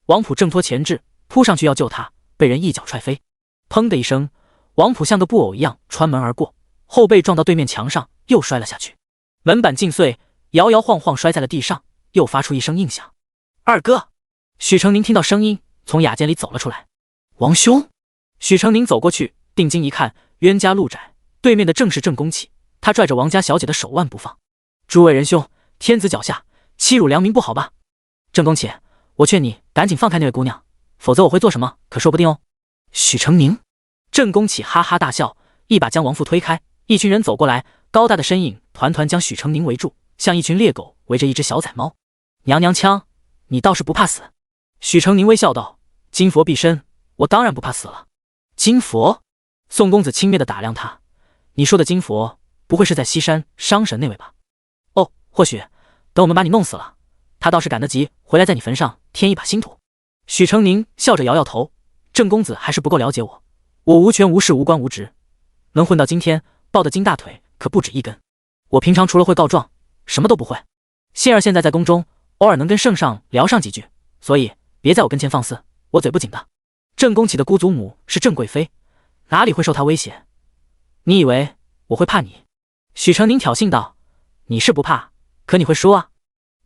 王普挣脱前置，扑上去要救他，被人一脚踹飞。砰的一声，王普像个布偶一样穿门而过，后背撞到对面墙上，又摔了下去。门板尽碎，摇摇晃晃摔在了地上，又发出一声硬响。二哥！许成宁听到声音，从雅间里走了出来。王兄！许成宁走过去，定睛一看，冤家路窄，对面的正是郑公启。他拽着王家小姐的手腕不放。诸位仁兄，天子脚下，欺辱良民不好吧？郑公启，我劝你赶紧放开那位姑娘，否则我会做什么可说不定哦。许成宁！郑公启哈哈大笑，一把将王父推开，一群人走过来，高大的身影团团将许成宁围住，像一群猎狗围着一只小崽猫。娘娘腔，你倒是不怕死。许成宁微笑道：金佛庇身，我当然不怕死了。金佛？宋公子轻蔑地打量他，你说的金佛不会是在西山伤神那位吧？哦，或许等我们把你弄死了，他倒是赶得及回来在你坟上添一把新土。许成宁笑着摇摇头，郑公子还是不够了解我，我无权无势无官无职，能混到今天抱的金大腿可不止一根。我平常除了会告状，什么都不会。杏儿现在在宫中，偶尔能跟圣上聊上几句，所以别在我跟前放肆，我嘴不紧的。郑公启的姑祖母是郑贵妃，哪里会受他威胁？你以为我会怕你？许成宁挑衅道：你是不怕，可你会输啊！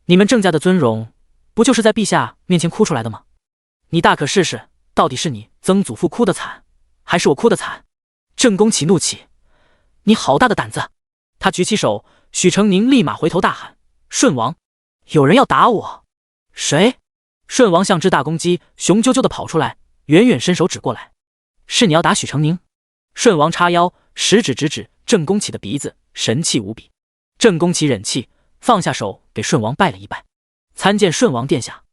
你们郑家的尊荣，不就是在陛下面前哭出来的吗？你大可试试，到底是你曾祖父哭得惨，还是我哭得惨？郑公启怒气，你好大的胆子！他举起手，许成宁立马回头大喊：顺王，有人要打我！谁？顺王像只大公鸡，雄赳赳地跑出来，远远伸手指过来：是你要打许成宁？顺王叉腰，食指直指郑公启的鼻子，神气无比。郑公启忍气，放下手，给顺王拜了一拜：参见顺王殿下。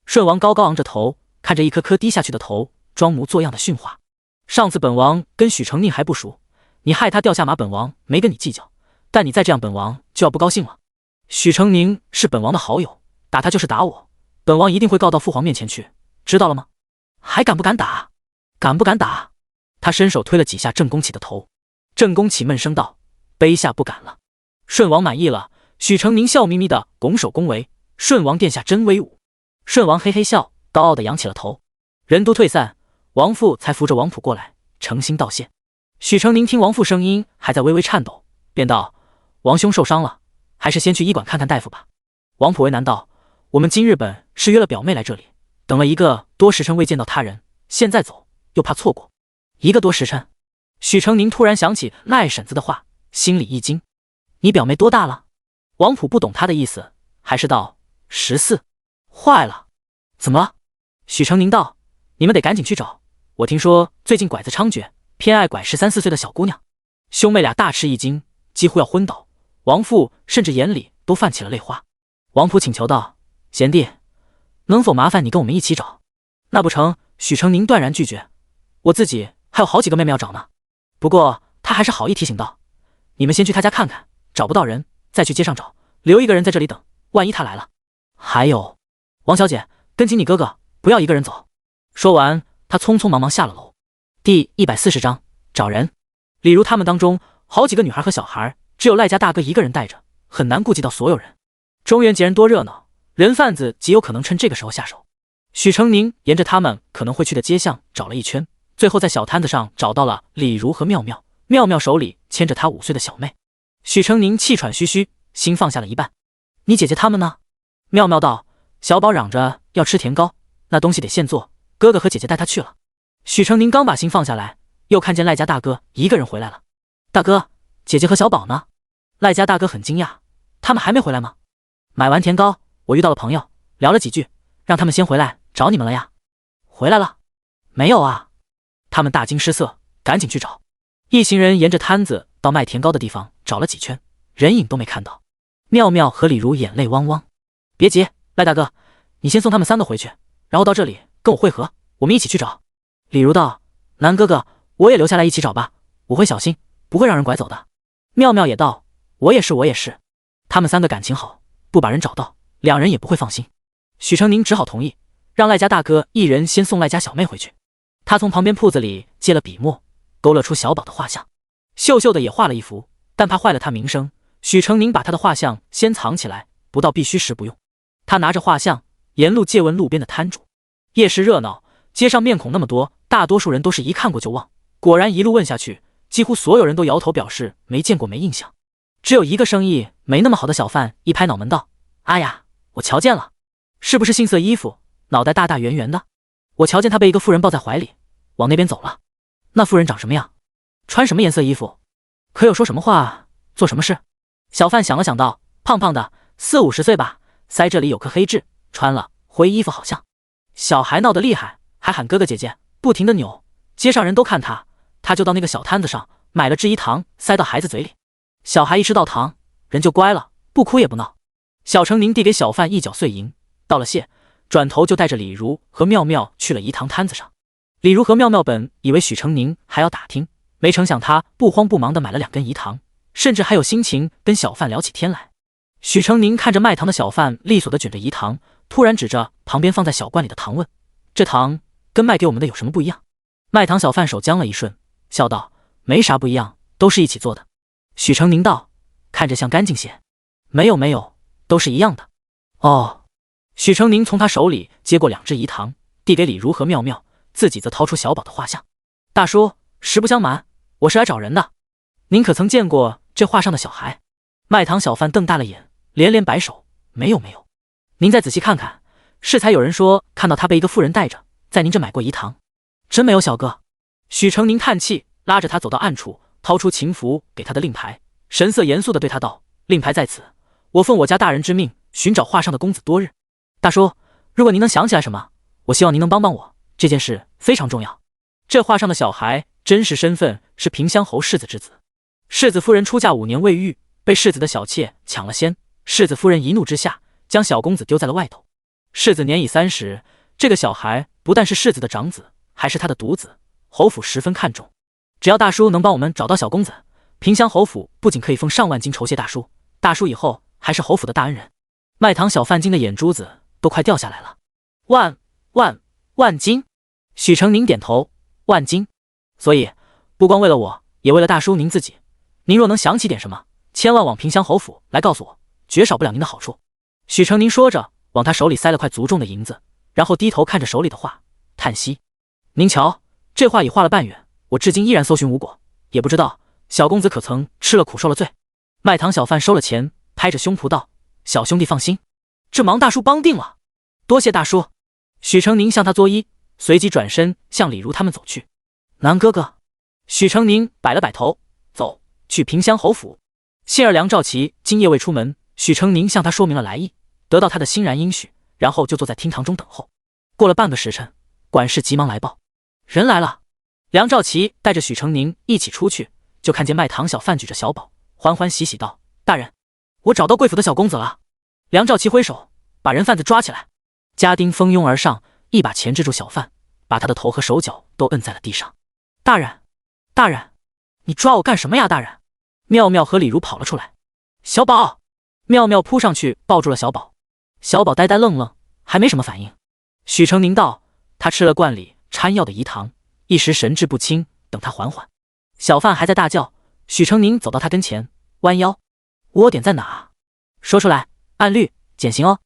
顺王高高昂着头，看着一颗颗低下去的头，装模作样的训话：上次本王跟许成宁还不熟，你害他掉下马，本王没跟你计较，但你再这样，本王就要不高兴了。许成宁是本王的好友，打他就是打我，本王一定会告到父皇面前去，知道了吗？还敢不敢打？敢不敢打？他伸手推了几下郑公启的头。郑公启闷声道：卑下不敢了。顺王满意了，许成宁笑眯眯的拱手恭维：顺王殿下真威武。顺王嘿嘿笑，高傲的扬起了头。人都退散，王父才扶着王普过来，诚心道谢。许成宁听王父声音还在微微颤抖，便道：王兄受伤了，还是先去医馆看看大夫吧。王普为难道：我们今日本是约了表妹来这里，等了1个多时辰未见到他人，现在走又怕错过。1个多时辰？许成宁突然想起赖婶子的话，心里一惊。你表妹多大了？王普不懂他的意思，还是道：14。坏了，怎么了？许成宁道：你们得赶紧去找，我听说最近拐子猖獗，偏爱拐13、14岁的小姑娘。兄妹俩大吃一惊，几乎要昏倒。王父甚至眼里都泛起了泪花。王普请求道：贤弟，能否麻烦你跟我们一起找？那不成？许成宁断然拒绝，我自己还有好几个妹妹要找呢。不过他还是好意提醒道：你们先去他家看看，找不到人，再去街上找，留一个人在这里等，万一他来了。还有，王小姐，跟紧你哥哥，不要一个人走。说完，他匆匆忙忙下了楼。第140章找人。李如他们当中，好几个女孩和小孩，只有赖家大哥一个人带着，很难顾及到所有人。中原劫人多热闹，人贩子极有可能趁这个时候下手。许成宁沿着他们可能会去的街巷找了一圈，最后在小摊子上找到了李如和妙妙，妙妙手里牵着她5岁的小妹。许成宁气喘吁吁，心放下了一半。你姐姐他们呢？妙妙道。小宝嚷着要吃甜糕，那东西得现做，哥哥和姐姐带他去了。许成宁刚把心放下来，又看见赖家大哥一个人回来了。大哥，姐姐和小宝呢？赖家大哥很惊讶，他们还没回来吗？买完甜糕，我遇到了朋友，聊了几句，让他们先回来找你们了呀。回来了？没有啊。他们大惊失色，赶紧去找。一行人沿着摊子到卖甜糕的地方找了几圈，人影都没看到。妙妙和李如眼泪汪汪。别急，赖大哥，你先送他们3个回去，然后到这里跟我会合，我们一起去找。李如道。南哥哥，我也留下来一起找吧，我会小心，不会让人拐走的。妙妙也道。我也是。他们3个感情好，不把人找到，2人也不会放心。许成宁只好同意，让赖家大哥一人先送赖家小妹回去。他从旁边铺子里借了笔墨，勾勒出小宝的画像，秀秀的也画了一幅，但怕坏了他名声，许成宁把他的画像先藏起来，不到必须时不用。他拿着画像沿路借问路边的摊主。夜市热闹，街上面孔那么多，大多数人都是一看过就忘。果然一路问下去，几乎所有人都摇头表示没见过没印象。只有一个生意没那么好的小贩一拍脑门道：哎呀，我瞧见了，是不是杏色衣服，脑袋大大圆圆的？我瞧见他被一个妇人抱在怀里，往那边走了。那妇人长什么样？穿什么颜色衣服？可有说什么话，做什么事？小贩想了想道：胖胖的，40、50岁吧，腮这里有颗黑痣，穿了灰衣服好像。小孩闹得厉害，还喊哥哥姐姐，不停地扭，街上人都看他，他就到那个小摊子上买了制衣糖，塞到孩子嘴里。小孩一吃到糖，人就乖了，不哭也不闹。小成宁递给小贩1角碎银，道了谢，转头就带着李如和妙妙去了饴糖摊子上。李如和妙妙本以为许成宁还要打听，没成想他不慌不忙地买了2根饴糖，甚至还有心情跟小贩聊起天来。许成宁看着卖糖的小贩利索地卷着饴糖，突然指着旁边放在小罐里的糖问：这糖跟卖给我们的有什么不一样？卖糖小贩手僵了一瞬，笑道：没啥不一样，都是一起做的。许成宁道：看着像干净些。没有，都是一样的。哦。许成宁从他手里接过2只饴糖，递给李如和妙妙，自己则掏出小宝的画像。大叔，实不相瞒，我是来找人的，您可曾见过这画上的小孩？卖糖小贩瞪大了眼，连连摆手：没有。您再仔细看看，是才有人说看到他被一个妇人带着，在您这买过饴糖。真没有，小哥。许成宁叹气，拉着他走到暗处，掏出秦福给他的令牌，神色严肃地对他道：令牌在此，我奉我家大人之命，寻找画上的公子多日。大叔，如果您能想起来什么，我希望您能帮帮我，这件事非常重要。这画上的小孩真实身份是平乡侯世子之子，世子夫人出嫁5年未育，被世子的小妾抢了先，世子夫人一怒之下将小公子丢在了外头。世子年已30，这个小孩不但是世子的长子，还是他的独子，侯府十分看重。只要大叔能帮我们找到小公子，平乡侯府不仅可以奉上万金酬谢大叔，大叔以后还是侯府的大恩人。卖糖小贩惊的眼珠子都快掉下来了。万金？许成宁点头，万金。所以不光为了我，也为了大叔您自己，您若能想起点什么，千万往平乡侯府来告诉我，绝少不了您的好处。许成宁说着，往他手里塞了块足重的银子，然后低头看着手里的画，叹息：您瞧，这画已画了半月，我至今依然搜寻无果，也不知道小公子可曾吃了苦受了罪。卖糖小贩收了钱，拍着胸脯道：小兄弟放心，这忙大叔帮定了，多谢大叔。许成宁向他作揖，随即转身向李如他们走去。南哥哥。许成宁摆了摆头，走去平乡侯府。谢儿梁兆琪今夜未出门，许成宁向他说明了来意，得到他的欣然应许，然后就坐在厅堂中等候。过了半个时辰，管事急忙来报，人来了。梁兆琪带着许成宁一起出去，就看见卖糖小贩举着小宝，欢欢喜喜道：大人，我找到贵府的小公子了。梁兆琪挥手，把人贩子抓起来。家丁蜂拥而上，一把钳制住小贩，把他的头和手脚都摁在了地上。大人，你抓我干什么呀？大人！妙妙和李如跑了出来。小宝！妙妙扑上去抱住了小宝。小宝呆呆愣愣，还没什么反应。许成宁道：他吃了罐里掺药的饴糖，一时神志不清，等他缓缓。小贩还在大叫。许成宁走到他跟前，弯腰：窝点在哪？说出来，按律减刑哦。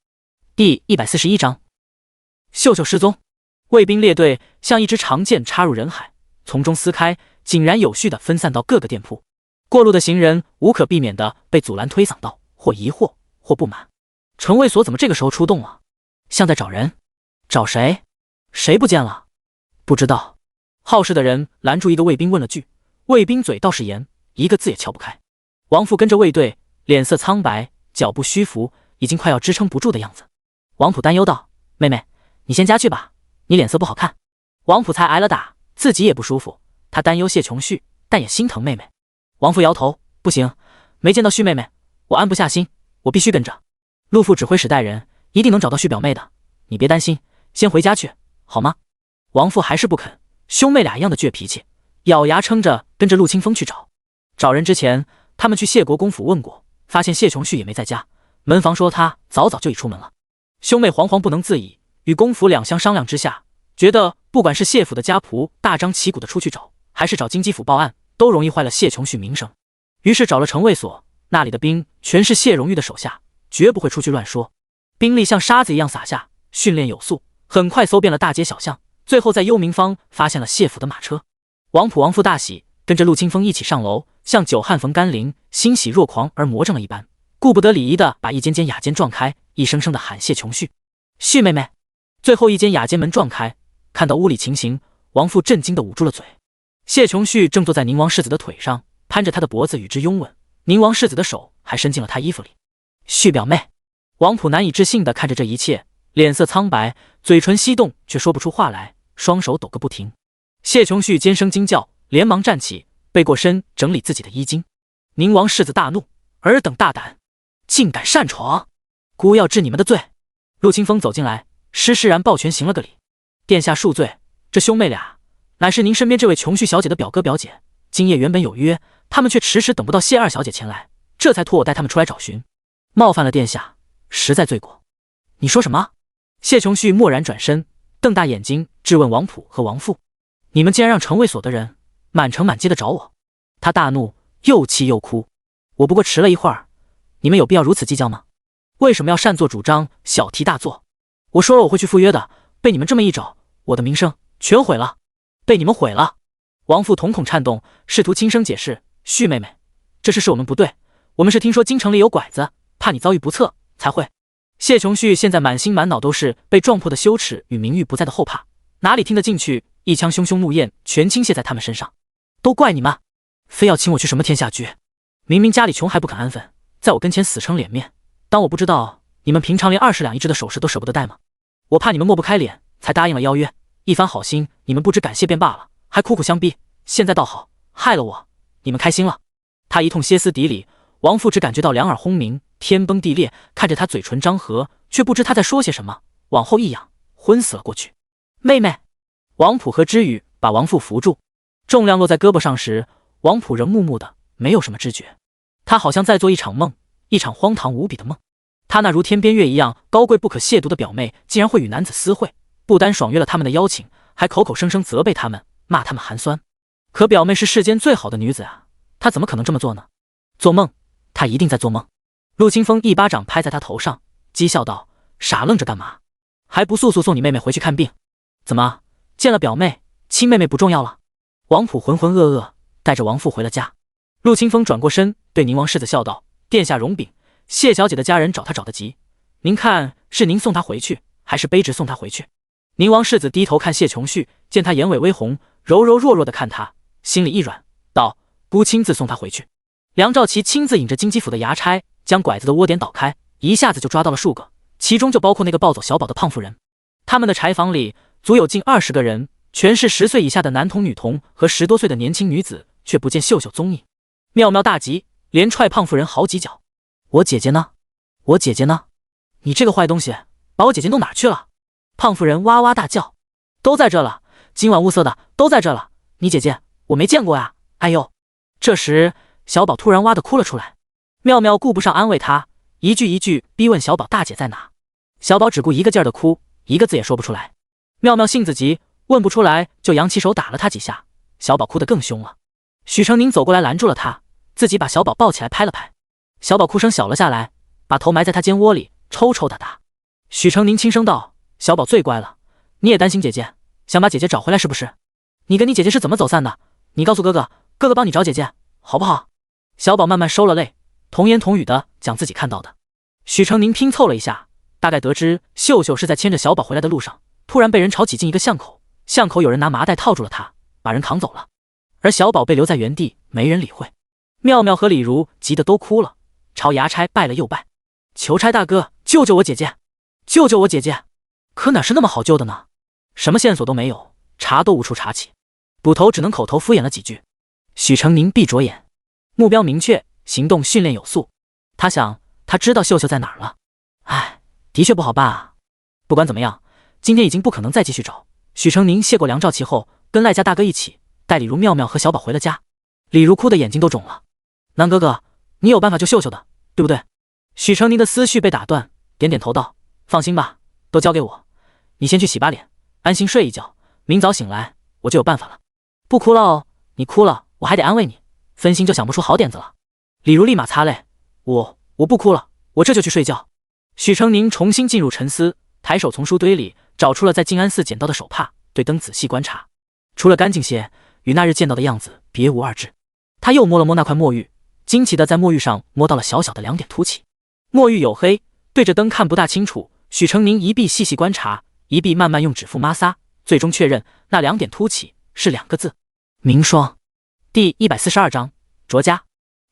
第141章，秀秀失踪。卫兵列队像一支长箭插入人海，从中撕开，井然有序地分散到各个店铺。过路的行人无可避免地被阻拦推搡到，或疑惑，或不满。城卫所怎么这个时候出动了？像在找人。找谁？谁不见了？不知道。好事的人拦住一个卫兵问了句，卫兵嘴倒是严，一个字也撬不开。王父跟着卫队，脸色苍白，脚步虚浮，已经快要支撑不住的样子。王普担忧道：妹妹，你先家去吧，你脸色不好看。王普才挨了打，自己也不舒服，他担忧谢琼旭，但也心疼妹妹。王父摇头：不行，没见到旭妹妹，我安不下心，我必须跟着。陆副指挥使带人，一定能找到旭表妹的，你别担心，先回家去，好吗？王父还是不肯，兄妹俩一样的倔脾气，咬牙撑着跟着陆清风去找。找人之前，他们去谢国公府问过，发现谢琼旭也没在家，门房说他早就已出门了。兄妹惶惶不能自已，与公府两相商量之下，觉得不管是谢府的家仆大张旗鼓的出去找，还是找京畿府报案，都容易坏了谢琼旭名声。于是找了城卫所，那里的兵全是谢荣玉的手下，绝不会出去乱说。兵力像沙子一样撒下，训练有素，很快搜遍了大街小巷，最后在幽冥坊发现了谢府的马车。王普王父大喜，跟着陆清风一起上楼，像久旱逢甘霖，欣喜若狂而魔怔了一般，顾不得礼仪的把一间间雅间撞开，一声声的喊谢琼旭，旭妹妹。最后一间雅间门撞开，看到屋里情形，王父震惊的捂住了嘴。谢琼旭正坐在宁王世子的腿上，攀着他的脖子与之拥吻，宁王世子的手还伸进了他衣服里。旭表妹。王普难以置信的看着这一切，脸色苍白，嘴唇翕动，却说不出话来，双手抖个不停。谢琼旭尖声惊叫，连忙站起，背过身整理自己的衣襟。宁王世子大怒：尔等大胆，竟敢擅闯，孤要治你们的罪。陆清风走进来，施然抱拳行了个礼：殿下恕罪，这兄妹俩乃是您身边这位琼旭小姐的表哥表姐，今夜原本有约，他们却迟迟等不到谢二小姐前来，这才托我带他们出来找寻，冒犯了殿下，实在罪过。你说什么？谢琼旭蓦然转身，瞪大眼睛质问王普和王父：你们竟然让城卫所的人满城满街的找我？他大怒，又气又哭：我不过迟了一会儿，你们有必要如此计较吗？为什么要擅作主张，小题大做？我说了我会去赴约的，被你们这么一找，我的名声全毁了，被你们毁了。王父瞳孔颤动，试图轻声解释：旭妹妹，这事是我们不对，我们是听说京城里有拐子，怕你遭遇不测才会。谢琼旭现在满心满脑都是被撞破的羞耻与名誉不在的后怕，哪里听得进去一腔汹汹怒焰全倾泻在他们身上。都怪你们，非要请我去什么天下居，明明家里穷还不肯安分，在我跟前死撑脸面，当我不知道你们平常连20两一只的首饰都舍不得戴吗？我怕你们抹不开脸，才答应了邀约，一番好心你们不知感谢便罢了，还苦苦相逼，现在倒好，害了我，你们开心了。他一通歇斯底里，王父只感觉到两耳轰鸣，天崩地裂，看着他嘴唇张合，却不知他在说些什么，往后一仰，昏死了过去。妹妹。王普和知雨把王父扶住，重量落在胳膊上时，王普仍木木的，没有什么知觉。他好像在做一场梦，一场荒唐无比的梦。他那如天边月一样高贵不可亵渎的表妹，竟然会与男子私会，不单爽约了他们的邀请，还口口声声责备他们，骂他们寒酸。可表妹是世间最好的女子啊，她怎么可能这么做呢？做梦，她一定在做梦。陆清风一巴掌拍在他头上，讥笑道：傻愣着干嘛？还不速速送你妹妹回去看病？怎么见了表妹，亲妹妹不重要了？王普浑浑噩噩带着王父回了家。陆清风转过身对宁王世子笑道：殿下容禀，谢小姐的家人找她找得急，您看是您送她回去，还是卑职送她回去？宁王世子低头看谢琼旭，见他眼尾微红，柔柔弱弱的看他，心里一软，道：孤亲自送她回去。梁兆琪亲自引着京畿府的衙差，将拐子的窝点倒开，一下子就抓到了数个，其中就包括那个抱走小宝的胖妇人。他们的柴房里足有近20个人，全是10岁以下的男童女童和10多岁的年轻女子，却不见秀秀踪影。妙妙大急，连踹胖妇人好几脚。我姐姐呢？我姐姐呢？你这个坏东西，把我姐姐弄哪去了？胖妇人哇哇大叫。都在这了，今晚物色的都在这了，你姐姐我没见过呀，哎呦。这时小宝突然哇的哭了出来。妙妙顾不上安慰他，一句一句逼问小宝大姐在哪。小宝只顾一个劲儿的哭，一个字也说不出来。妙妙性子急，问不出来就扬起手打了他几下，小宝哭得更凶了。许成宁走过来拦住了他，自己把小宝抱起来拍了拍。小宝哭声小了下来，把头埋在他肩窝里，抽抽搭搭。许成宁轻声道：小宝最乖了，你也担心姐姐，想把姐姐找回来是不是？你跟你姐姐是怎么走散的？你告诉哥哥，哥哥帮你找姐姐，好不好？小宝慢慢收了泪，童言童语的讲自己看到的。许成宁拼凑了一下，大概得知秀秀是在牵着小宝回来的路上，突然被人吵挤进一个巷口，巷口有人拿麻袋套住了他，把人扛走了，而小宝被留在原地，没人理会。妙妙和李如急得都哭了，朝衙差拜了又拜，求差大哥救救我姐姐，救救我姐姐。可哪是那么好救的呢？什么线索都没有，查都无处查起，捕头只能口头敷衍了几句。许成宁闭着眼，目标明确，行动训练有素。他想，他知道秀秀在哪儿了。唉，的确不好办啊。不管怎么样，今天已经不可能再继续找。许成宁谢过梁兆琪后，跟赖家大哥一起带李如、妙妙和小宝回了家。李如哭得眼睛都肿了。南哥哥，你有办法救秀秀的，对不对？许成宁的思绪被打断，点点头道：放心吧，都交给我。你先去洗把脸，安心睡一觉，明早醒来我就有办法了。不哭了哦，你哭了我还得安慰你，分心就想不出好点子了。李如立马擦泪，我不哭了，我这就去睡觉。许成宁重新进入沉思，抬手从书堆里找出了在静安寺捡到的手帕，对灯仔细观察，除了干净些，与那日见到的样子别无二致。他又摸了摸那块墨玉，惊奇的在墨玉上摸到了小小的2点凸起。墨玉黝黑，对着灯看不大清楚，许成宁一臂细细观察，一臂慢慢用指腹摩挲，最终确认那2点凸起是2个字：明霜。第142章卓家。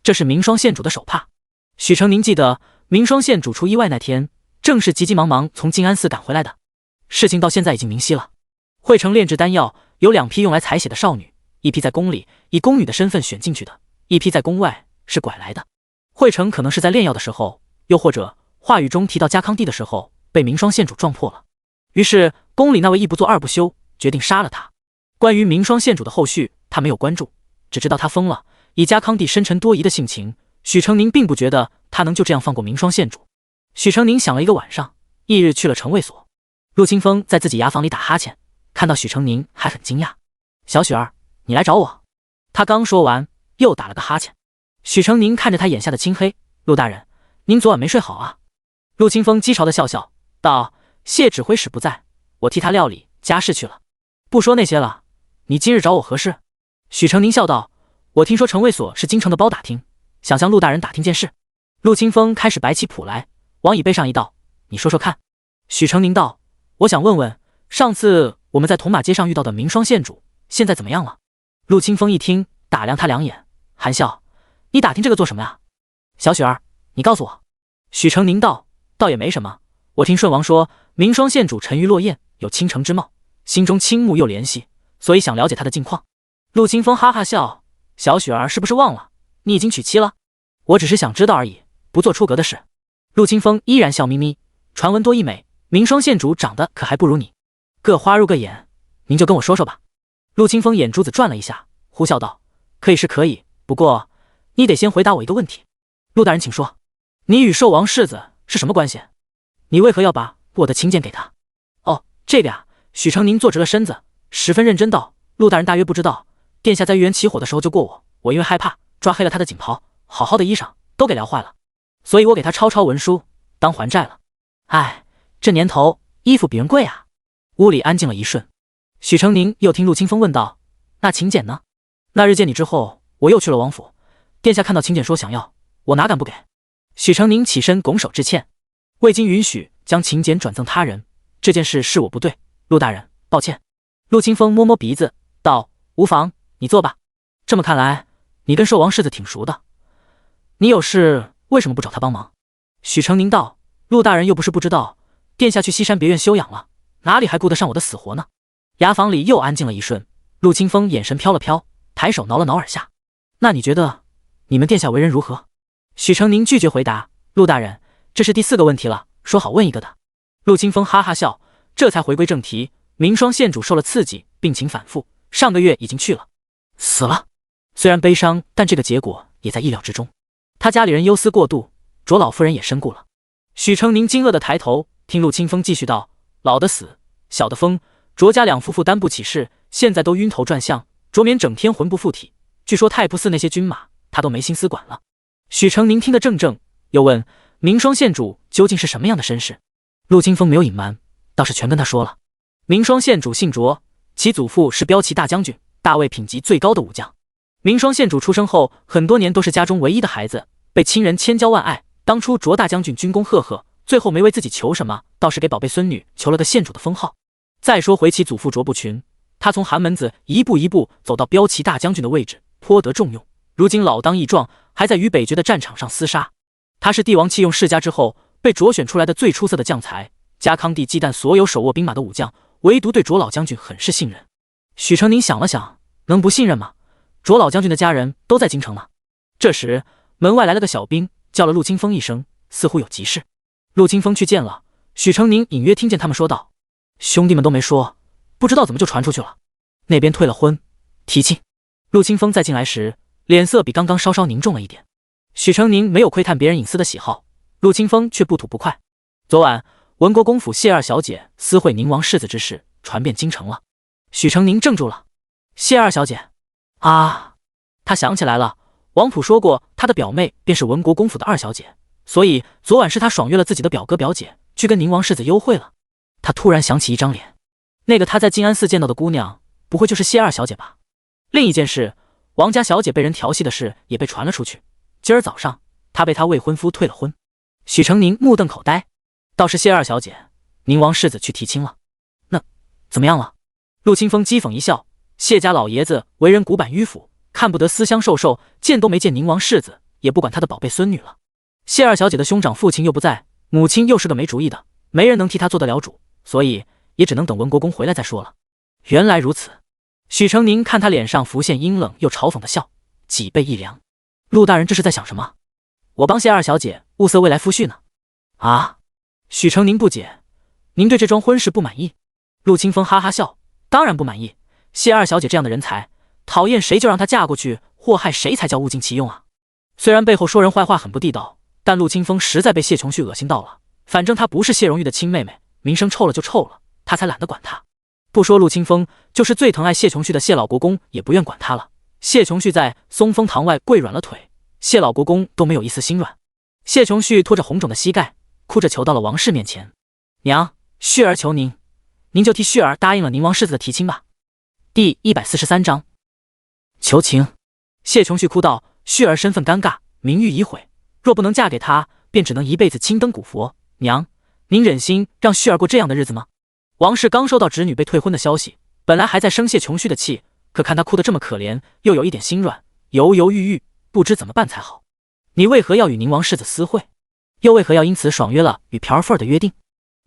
这是明霜县主的手帕。许成宁记得明霜县主出意外那天，正是急急忙忙从静安寺赶回来的。事情到现在已经明晰了，汇成炼制丹药有2批用来采血的少女，一批在宫里以宫女的身份选进去的，一批在宫外是拐来的。汇成可能是在炼药的时候，又或者话语中提到家康帝的时候，被明霜县主撞破了。于是宫里那位一不做二不休，决定杀了他。关于明霜县主的后续，他没有关注，只知道他疯了。以家康帝深沉多疑的性情，许成宁并不觉得他能就这样放过明霜县主。许成宁想了一个晚上，翌日去了城卫所。陆清风在自己衙房里打哈欠，看到许成宁还很惊讶：小许儿，你来找我。他刚说完，又打了个哈欠。许成宁看着他眼下的青黑，陆大人，您昨晚没睡好啊？陆清风讥嘲的笑笑道：谢指挥使不在，我替他料理家事去了。不说那些了，你今日找我何事？许成宁笑道：我听说城卫所是京城的包打听，想向陆大人打听件事。陆清风开始摆起谱来，往椅背上一倒，你说说看。许成宁道：我想问问，上次我们在铜马街上遇到的明霜县主，现在怎么样了？陆清风一听，打量他2眼，含笑：你打听这个做什么呀？小许儿，你告诉我。许成宁道：倒也没什么，我听顺王说，明霜县主沉鱼落雁，有倾城之貌，心中倾慕又怜惜，所以想了解他的近况。陆清风哈哈笑：小许儿是不是忘了，你已经娶妻了？我只是想知道而已，不做出格的事。陆清风依然笑眯眯：传闻多益美，明霜县主长得可还不如你，各花入个眼，您就跟我说说吧。陆清风眼珠子转了一下，呼笑道：可以是可以，不过你得先回答我一个问题。陆大人请说。你与寿王世子是什么关系？你为何要把我的请柬给他？哦，这个呀。许成宁坐直了身子，十分认真道：陆大人大约不知道，殿下在御园起火的时候救过我因为害怕抓黑了他的锦袍，好好的衣裳都给撩坏了，所以我给他抄文书当还债了。唉，这年头衣服比人贵啊。屋里安静了一瞬，许成宁又听陆清风问道：那请柬呢？那日见你之后，我又去了王府，殿下看到请柬说想要，我哪敢不给。许成宁起身拱手致歉：未经允许将请柬转赠他人，这件事是我不对，陆大人抱歉。陆清风摸摸鼻子道：无妨，你坐吧。这么看来，你跟寿王世子挺熟的，你有事为什么不找他帮忙？许成宁道：陆大人又不是不知道，殿下去西山别院休养了，哪里还顾得上我的死活呢？衙房里又安静了一瞬，陆清风眼神飘了飘，抬手挠了挠耳下：那你觉得你们殿下为人如何？许成宁拒绝回答：陆大人，这是第4个问题了，说好问一个的。陆清风哈哈笑，这才回归正题：明霜县主受了刺激，病情反复，上个月已经去了，死了。虽然悲伤，但这个结果也在意料之中。他家里人忧思过度，卓老夫人也身故了。许成宁惊愕地抬头，听陆清风继续道：“老的死，小的疯，卓家两夫妇担不起事，现在都晕头转向，卓勉整天魂不附体。据说太仆寺那些军马，他都没心思管了。”许成宁听得怔怔，又问：“明双县主究竟是什么样的身世？”陆清风没有隐瞒，倒是全跟他说了。明双县主姓卓，其祖父是骠骑大将军，大尉品级最高的武将。明双县主出生后很多年都是家中唯一的孩子，被亲人千娇万爱。当初卓大将军军功赫赫，最后没为自己求什么，倒是给宝贝孙女求了个县主的封号。再说回其祖父卓不群，他从寒门子一步一步走到骠骑大将军的位置，颇得重用。如今老当益壮，还在与北绝的战场上厮杀。他是帝王弃用世家之后被卓选出来的最出色的将才，家康帝忌惮所有手握兵马的武将，唯独对卓老将军很是信任。许成宁想了想，能不信任吗？卓老将军的家人都在京城呢。这时门外来了个小兵，叫了陆清风一声，似乎有急事。陆清风去见了，许成宁隐约听见他们说道：“兄弟们都没说，不知道怎么就传出去了，那边退了婚，提亲。”陆清风再进来时，脸色比刚刚稍稍凝重了一点。许成宁没有窥探别人隐私的喜好，陆清风却不吐不快。昨晚文国公府谢二小姐私会宁王世子之事传遍京城了。许成宁怔住了。谢二小姐啊，他想起来了，王普说过他的表妹便是文国公府的二小姐，所以昨晚是他爽约了自己的表哥表姐去跟宁王世子幽会了。他突然想起一张脸，那个他在静安寺见到的姑娘，不会就是谢二小姐吧？另一件事，王家小姐被人调戏的事也被传了出去，今儿早上她被她未婚夫退了婚。许成宁目瞪口呆，倒是谢二小姐，宁王世子去提亲了，那怎么样了？陆清风讥讽一笑，谢家老爷子为人古板迂腐，看不得思乡受受，见都没见宁王世子，也不管他的宝贝孙女了。谢二小姐的兄长父亲又不在，母亲又是个没主意的，没人能替她做得了主，所以也只能等文国公回来再说了。原来如此。许成宁看他脸上浮现阴冷又嘲讽的笑，脊背一凉。陆大人这是在想什么？我帮谢二小姐物色未来夫婿呢。啊？许成宁不解，您对这桩婚事不满意？陆清风哈哈笑，当然不满意。谢二小姐这样的人才，讨厌谁就让她嫁过去，祸害谁才叫物尽其用啊。虽然背后说人坏话很不地道，但陆清风实在被谢琼旭恶心到了。反正她不是谢荣玉的亲妹妹，名声臭了就臭了，他才懒得管她。不说陆清风，就是最疼爱谢琼旭的谢老国公也不愿管他了。谢琼旭在松风堂外跪软了腿，谢老国公都没有一丝心软。谢琼旭拖着红肿的膝盖，哭着求到了王氏面前：“娘，旭儿求您，您就替旭儿答应了宁王世子的提亲吧。”第143章求情。谢琼旭哭道：“旭儿身份尴尬，名誉已毁，若不能嫁给他，便只能一辈子青灯古佛。娘，您忍心让旭儿过这样的日子吗？”王氏刚收到侄女被退婚的消息，本来还在生谢琼旭的气，可看他哭得这么可怜，又有一点心软，犹犹豫豫，不知怎么办才好。你为何要与宁王世子私会？又为何要因此爽约了与朴儿凤儿的约定？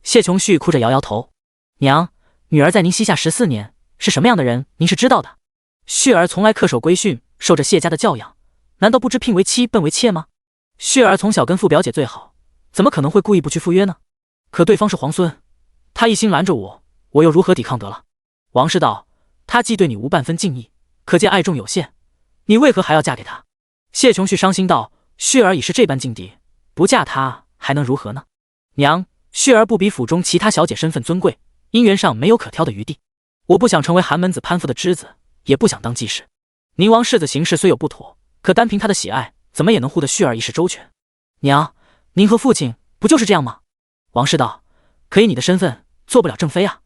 谢琼旭哭着摇摇头：“娘，女儿在您膝下14年，是什么样的人，您是知道的。旭儿从来恪守规训，受着谢家的教养，难道不知聘为妻，奔为妾吗？旭儿从小跟傅表姐最好，怎么可能会故意不去赴约呢？可对方是皇孙，他一心拦着我，我又如何抵抗得了？”王氏道：“他既对你无半分敬意，可见爱重有限，你为何还要嫁给他？”谢琼旭伤心道：“旭儿已是这般境地，不嫁他还能如何呢？娘，旭儿不比府中其他小姐身份尊贵，姻缘上没有可挑的余地。我不想成为寒门子攀附的枝子，也不想当继室。宁王世子行事虽有不妥，可单凭他的喜爱，怎么也能护得旭儿一世周全。娘，您和父亲不就是这样吗？”王氏道：“可以你的身份做不了正妃啊。”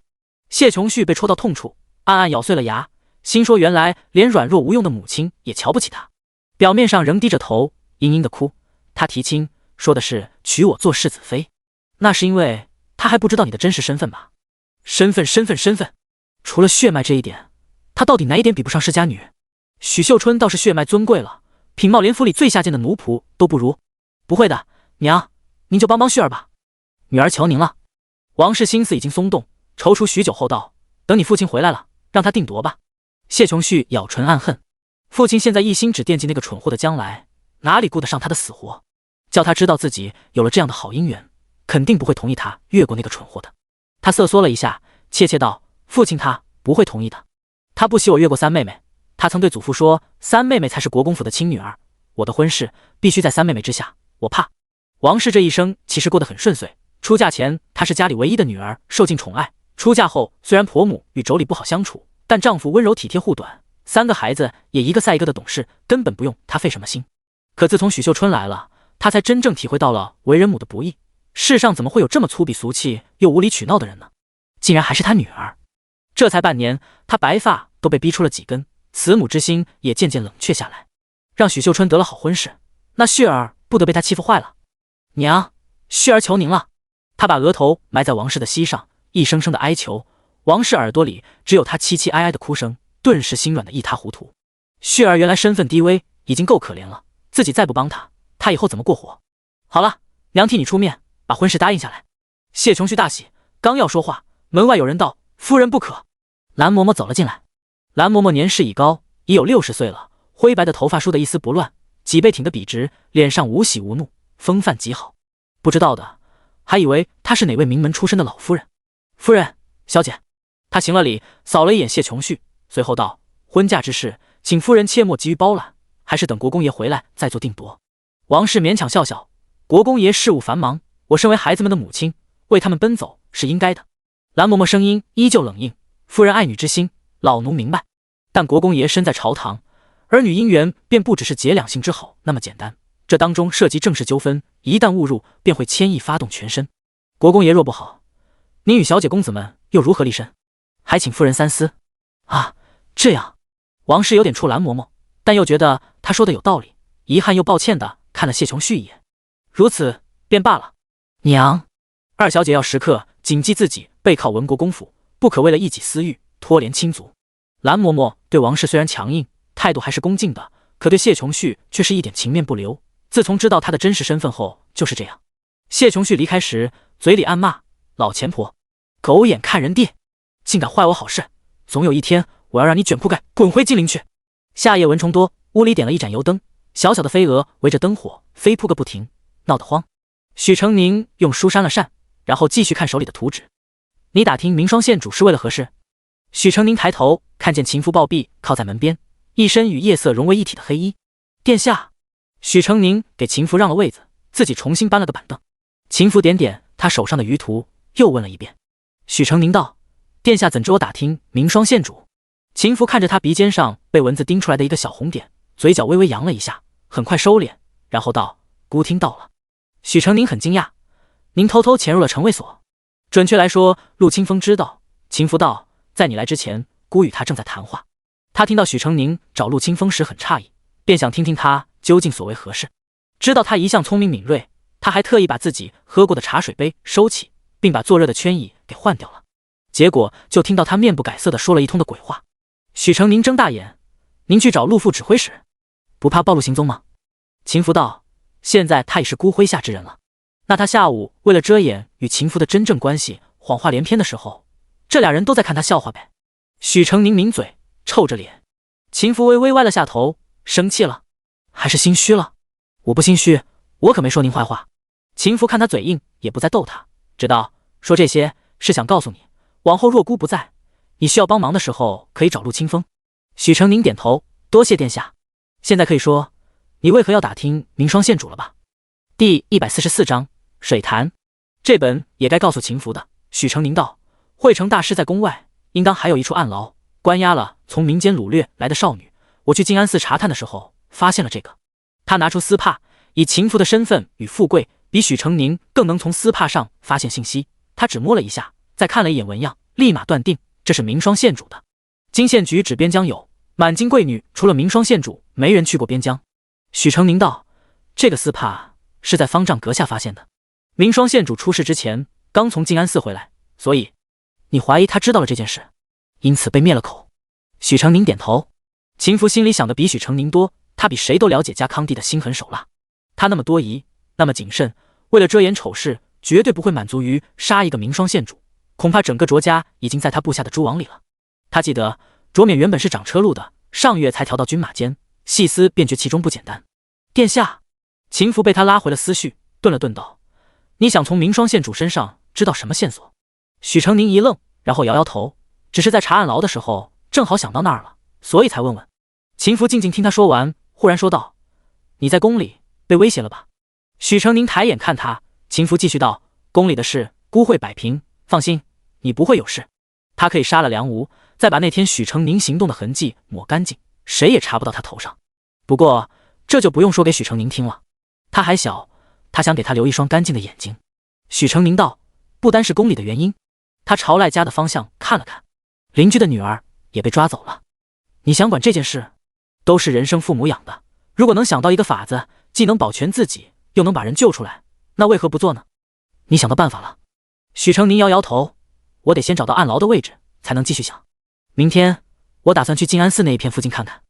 谢琼旭被戳到痛处，暗暗咬碎了牙，心说原来连软弱无用的母亲也瞧不起他。表面上仍低着头，嘤嘤的哭。他提亲说的是娶我做世子妃，那是因为他还不知道你的真实身份吧？身份，除了血脉这一点，他到底哪一点比不上世家女？许秀春倒是血脉尊贵了，品貌连府里最下贱的奴仆都不如。不会的，娘，您就帮帮旭儿吧，女儿求您了。王氏心思已经松动，踌躇许久后道：“等你父亲回来了，让他定夺吧。”谢琼旭咬唇暗恨，父亲现在一心只惦记那个蠢货的将来，哪里顾得上他的死活？叫他知道自己有了这样的好姻缘，肯定不会同意他越过那个蠢货的。他瑟缩了一下，怯怯道：“父亲他不会同意的，他不喜我越过三妹妹，他曾对祖父说三妹妹才是国公府的亲女儿，我的婚事必须在三妹妹之下，我怕。王氏这一生其实过得很顺遂，出嫁前她是家里唯一的女儿，受尽宠爱。出嫁后虽然婆母与妯娌不好相处，但丈夫温柔体贴护短，3个孩子也一个赛一个的懂事，根本不用她费什么心。可自从许秀春来了，她才真正体会到了为人母的不易。世上怎么会有这么粗鄙俗气又无理取闹的人呢？竟然还是她女儿。这才半年，她白发都被逼出了几根，慈母之心也渐渐冷却下来。让许秀春得了好婚事，那旭儿不得被她欺负坏了。娘，旭儿求您了。她把额头埋在王氏的膝上，一声声的哀求。王氏耳朵里只有她凄凄哀哀的哭声，顿时心软的一塌糊涂。旭儿原来身份低微，已经够可怜了，自己再不帮她，她以后怎么过活？好了，娘替你出面，把婚事答应下来。谢琼旭大喜，刚要说话，门外有人道：“夫人不可。”蓝嬷嬷走了进来。蓝嬷嬷年事已高，已有60岁了，灰白的头发梳得一丝不乱，脊背挺得笔直，脸上无喜无怒，风范极好。不知道的还以为她是哪位名门出身的老夫人。夫人，小姐。她行了礼，扫了一眼谢琼旭，随后道：“婚嫁之事，请夫人切莫急于包揽，还是等国公爷回来再做定夺。”王氏勉强笑笑：“国公爷事务繁忙，我身为孩子们的母亲，为他们奔走是应该的。”蓝嬷嬷声音依旧冷硬：“夫人爱女之心，老奴明白，但国公爷身在朝堂，儿女姻缘便不只是结两性之好那么简单，这当中涉及政事纠纷，一旦误入，便会牵一发动全身。国公爷若不好，您与小姐公子们又如何立身？还请夫人三思。”啊，这样。王氏有点怵蓝嬷嬷，但又觉得她说的有道理，遗憾又抱歉的看了谢琼旭一眼。如此便罢了。娘，二小姐要时刻谨记自己背靠文国公府，不可为了一己私欲拖连亲族。蓝嬷嬷对王氏虽然强硬，态度还是恭敬的，可对谢琼旭却是一点情面不留。自从知道他的真实身份后，就是这样。谢琼旭离开时，嘴里暗骂：“老钱婆，狗眼看人低，竟敢坏我好事！总有一天，我要让你卷铺盖滚回金陵去！”夏夜蚊虫多，屋里点了一盏油灯，小小的飞蛾围着灯火飞扑个不停，闹得慌。许成宁用书扇了扇，然后继续看手里的图纸。“你打听明双县主是为了何事？”许成宁抬头看见秦福暴毙靠在门边，一身与夜色融为一体的黑衣。“殿下。”许成宁给秦福让了位子，自己重新搬了个板凳。秦福点点他手上的舆图，又问了一遍。许成宁道：“殿下怎知我打听明双县主？”秦福看着他鼻尖上被蚊子叮出来的一个小红点，嘴角微微扬了一下，很快收敛，然后道：“孤听到了。”许成宁很惊讶：“您偷偷潜入了城卫所？”准确来说，陆清风知道。秦福道：“在你来之前，孤与他正在谈话。”他听到许成宁找陆清风时很诧异，便想听听他究竟所为何事。知道他一向聪明敏锐，他还特意把自己喝过的茶水杯收起，并把坐热的圈椅给换掉了。结果就听到他面不改色地说了一通的鬼话。许成宁睁大眼：“您去找陆副指挥使，不怕暴露行踪吗？”秦福道：“现在他已是孤麾下之人了。那他下午为了遮掩与秦福的真正关系，谎话连篇的时候，这俩人都在看他笑话呗。”许成宁抿嘴，臭着脸。秦福微微歪了下头：“生气了，还是心虚了？”“我不心虚，我可没说您坏话。”秦福看他嘴硬，也不再逗他，知道说这些是想告诉你，往后若孤不在，你需要帮忙的时候可以找陆清风。许成宁点头：“多谢殿下。现在可以说你为何要打听明双县主了吧？”第144章水潭。这本也该告诉秦福的。许成宁道：“惠成大师在宫外，应当还有一处暗牢，关押了从民间掳掠来的少女。我去静安寺查探的时候，发现了这个。”他拿出丝帕，以秦福的身份与富贵，比许成宁更能从丝帕上发现信息。他只摸了一下，再看了一眼纹样，立马断定这是明双县主的。经县局指边疆有满京贵女，除了明双县主，没人去过边疆。许成宁道：“这个丝帕是在方丈阁下发现的。明双县主出事之前刚从静安寺回来，所以你怀疑他知道了这件事，因此被灭了口。”许成宁点头。秦福心里想的比许成宁多，他比谁都了解家康帝的心狠手辣。他那么多疑，那么谨慎，为了遮掩丑事，绝对不会满足于杀一个明双县主，恐怕整个卓家已经在他布下的蛛网里了。他记得卓勉原本是长车路的，上月才调到军马监，细思便觉其中不简单。殿下。秦福被他拉回了思绪，顿了顿道：“你想从明双县主身上知道什么线索？”许成宁一愣，然后摇摇头：“只是在查暗牢的时候，正好想到那儿了，所以才问问。”秦福静静听他说完，忽然说道：“你在宫里被威胁了吧？许成宁抬眼看他，秦福继续道：宫里的事孤会摆平，放心，你不会有事。他可以杀了梁无，再把那天许成宁行动的痕迹抹干净，谁也查不到他头上。不过这就不用说给许成宁听了，他还小，他想给他留一双干净的眼睛。许成宁道：不单是宫里的原因。他朝赖家的方向看了看，邻居的女儿也被抓走了。你想管这件事？都是人生父母养的，如果能想到一个法子，既能保全自己，又能把人救出来，那为何不做呢？你想到办法了？许成宁摇摇头，我得先找到暗牢的位置，才能继续想。明天我打算去静安寺那一片附近看看。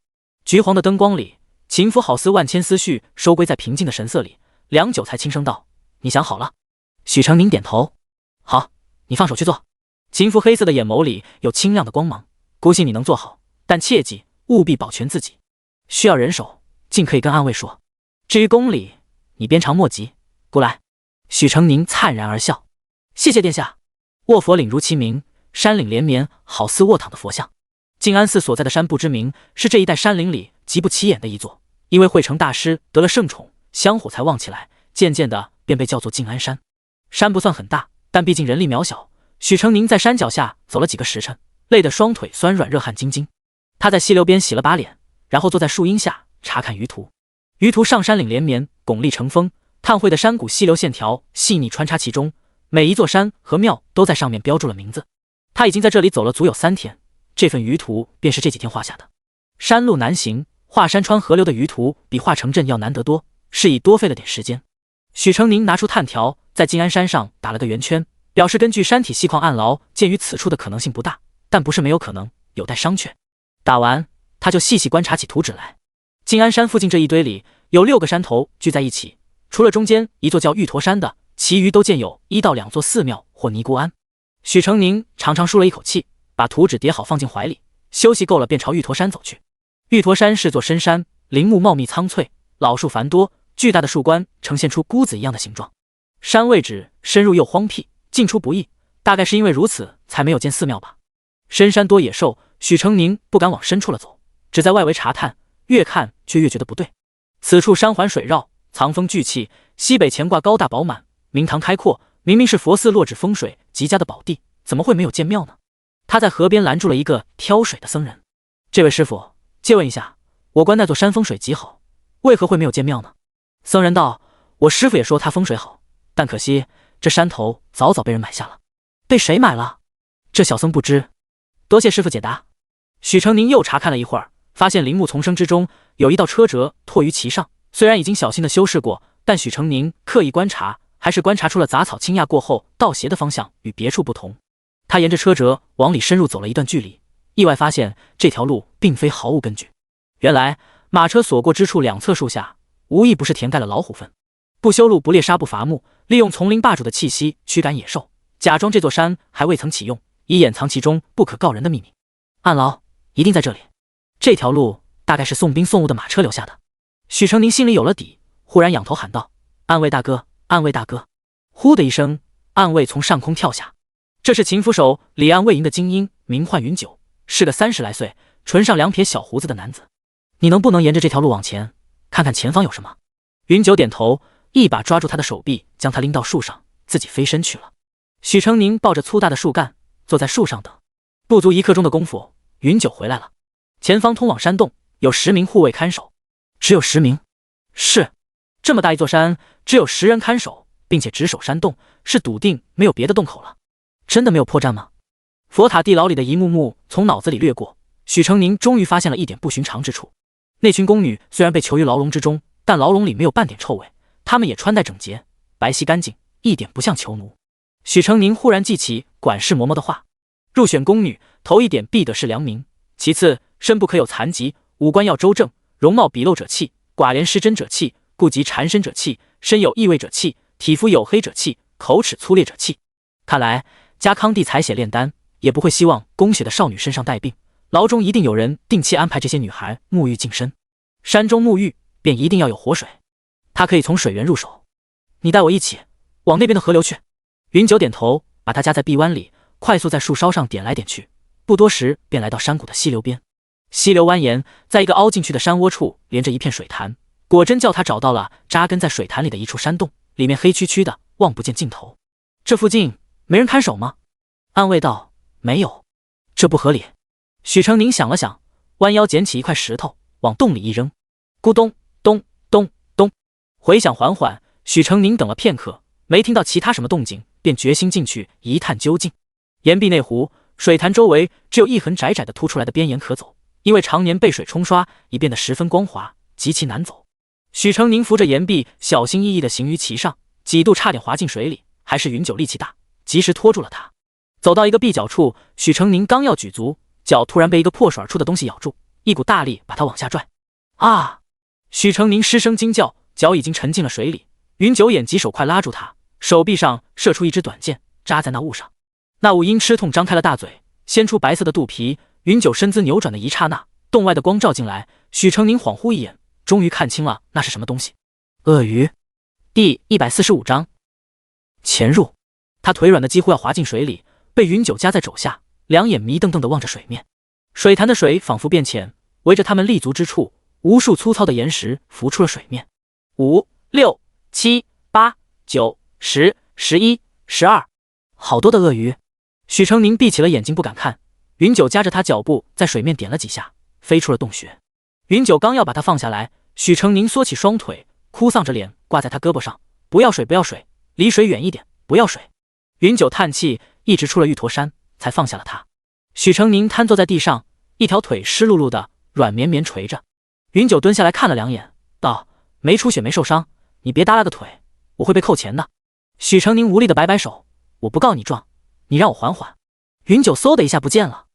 橘黄的灯光里，秦福好似万千思绪收归在平静的神色里，良久才轻声道：你想好了？许成宁点头。好，你放手去做。秦福黑色的眼眸里有清亮的光芒，估信你能做好，但切记务必保全自己。需要人手，尽可以跟暗卫说。至于宫里，你鞭长莫及，姑来。许成宁灿然而笑，谢谢殿下。卧佛岭如其名，山岭连绵，好似卧躺的佛像。静安寺所在的山不知名，是这一带山林里极不起眼的一座，因为慧成大师得了圣宠，香火才旺起来，渐渐的便被叫做静安山。山不算很大，但毕竟人力渺小。许成宁在山脚下走了几个时辰，累得双腿酸软，热汗津津。他在溪流边洗了把脸，然后坐在树荫下查看舆图。舆图上山岭连绵，拱立成峰，碳汇的山谷溪流线条细腻穿插其中，每一座山和庙都在上面标注了名字。他已经在这里走了足有3天，这份舆图便是这几天画下的。山路难行，画山川河流的舆图比画城镇要难得多，是以多费了点时间。许成宁拿出炭条，在静安山上打了个圆圈，表示根据山体细矿暗牢，鉴于此处的可能性不大，但不是没有可能，有待商榷。打完，他就细细观察起图纸来。静安山附近这一堆里有6个山头聚在一起，除了中间一座叫玉驼山的，其余都建有1到2座寺庙或尼姑庵。许成宁长长舒了一口气，把图纸叠好放进怀里，休息够了便朝玉驼山走去。玉驼山是座深山，林木茂密苍翠，老树繁多，巨大的树冠呈现出箍子一样的形状。山位置深入又荒僻，进出不易，大概是因为如此才没有建寺庙吧。深山多野兽，许成宁不敢往深处了走，只在外围查探，越看却越觉得不对。此处山环水绕，藏风聚气，西北乾卦高大饱满，明堂开阔，明明是佛寺落旨风水极佳的宝地，怎么会没有建庙呢？他在河边拦住了一个挑水的僧人，这位师傅，借问一下，我观那座山风水极好，为何会没有建庙呢？僧人道：我师傅也说他风水好，但可惜这山头早早被人买下了。被谁买了？这小僧不知，多谢师傅解答。许成宁又查看了一会儿，发现林木丛生之中有一道车辙拓于其上，虽然已经小心的修饰过，但许成宁刻意观察，还是观察出了杂草倾轧过后倒斜的方向与别处不同。他沿着车辙往里深入走了一段距离，意外发现这条路并非毫无根据。原来马车所过之处两侧树下无一不是填盖了老虎粪。不修路，不猎杀，不伐木，利用丛林霸主的气息驱赶野兽，假装这座山还未曾启用，以掩藏其中不可告人的秘密。暗牢一定在这里，这条路大概是送兵送物的马车留下的。许成宁心里有了底，忽然仰头喊道：暗卫大哥，暗卫大哥！呼的一声，暗卫从上空跳下。这是秦府守李岸卫营的精英，名唤云九，是个30来岁，唇上2撇小胡子的男子。你能不能沿着这条路往前，看看前方有什么？云九点头，一把抓住他的手臂，将他拎到树上，自己飞身去了。许成宁抱着粗大的树干，坐在树上等。不足1刻钟的功夫，云九回来了。前方通往山洞，有10名护卫看守。只有10名？是，这么大一座山，只有10人看守，并且只守山洞，是笃定没有别的洞口了。真的没有破绽吗？佛塔地牢里的一幕幕从脑子里掠过，许成宁终于发现了一点不寻常之处。那群宫女虽然被囚于牢笼之中，但牢笼里没有半点臭味，她们也穿戴整洁，白皙干净，一点不像囚奴。许成宁忽然记起管事嬷嬷的话，入选宫女，头一点必得是良民，其次身不可有残疾，五官要周正，容貌鄙陋者气，寡廉失真者气，顾及缠身者气，身有异味者气，体肤黝黑者气，口齿粗劣者气。看来家康帝采血炼丹，也不会希望宫血的少女身上带病，牢中一定有人定期安排这些女孩沐浴净身。山中沐浴便一定要有活水，他可以从水源入手。你带我一起往那边的河流去。云九点头，把他夹在臂弯里，快速在树梢上点来点去，不多时便来到山谷的溪流边。溪流蜿蜒，在一个凹进去的山窝处连着一片水潭，果真叫他找到了扎根在水潭里的一处山洞，里面黑黢黢的，望不见尽头。这附近没人看守吗？暗卫道：没有。这不合理。许成宁想了想，弯腰捡起一块石头往洞里一扔，咕咚咚咚咚，回响缓缓。许成宁等了片刻，没听到其他什么动静，便决心进去一探究竟。岩壁内湖，水潭周围只有一横窄窄的凸出来的边沿可走，因为常年被水冲刷，已变得十分光滑，极其难走。许成宁扶着岩壁，小心翼翼地行于其上，几度差点滑进水里，还是云九力气大，及时拖住了他。走到一个壁角处，许成宁刚要举足，脚突然被一个破甩出的东西咬住，一股大力把他往下拽。啊！许成宁失声惊叫，脚已经沉进了水里。云九眼疾手快拉住他，手臂上射出一支短剑，扎在那物上。那物因吃痛张开了大嘴，掀出白色的肚皮。云九身姿扭转的一刹那，洞外的光照进来，许成宁恍惚一眼，终于看清了那是什么东西。鳄鱼。第145章潜入。他腿软的几乎要滑进水里，被云九夹在肘下，两眼迷瞪瞪地望着水面。水潭的水仿佛变浅，围着他们立足之处，无数粗糙的岩石浮出了水面。5、6、7、8、9、10、11、12，好多的鳄鱼。许成宁闭起了眼睛不敢看。云九夹着他脚步在水面点了几下，飞出了洞穴。云九刚要把他放下来，许成宁缩起双腿，哭丧着脸挂在他胳膊上，不要水，不要水，离水远一点，不要水。云九叹气，一直出了玉驼山，才放下了他。许成宁瘫坐在地上，一条腿湿漉漉的，软绵绵垂着。云九蹲下来看了两眼，道：没出血没受伤，你别耷拉个腿，我会被扣钱的。许成宁无力的摆摆手：我不告你状，你让我缓缓。云九嗖的一下不见了。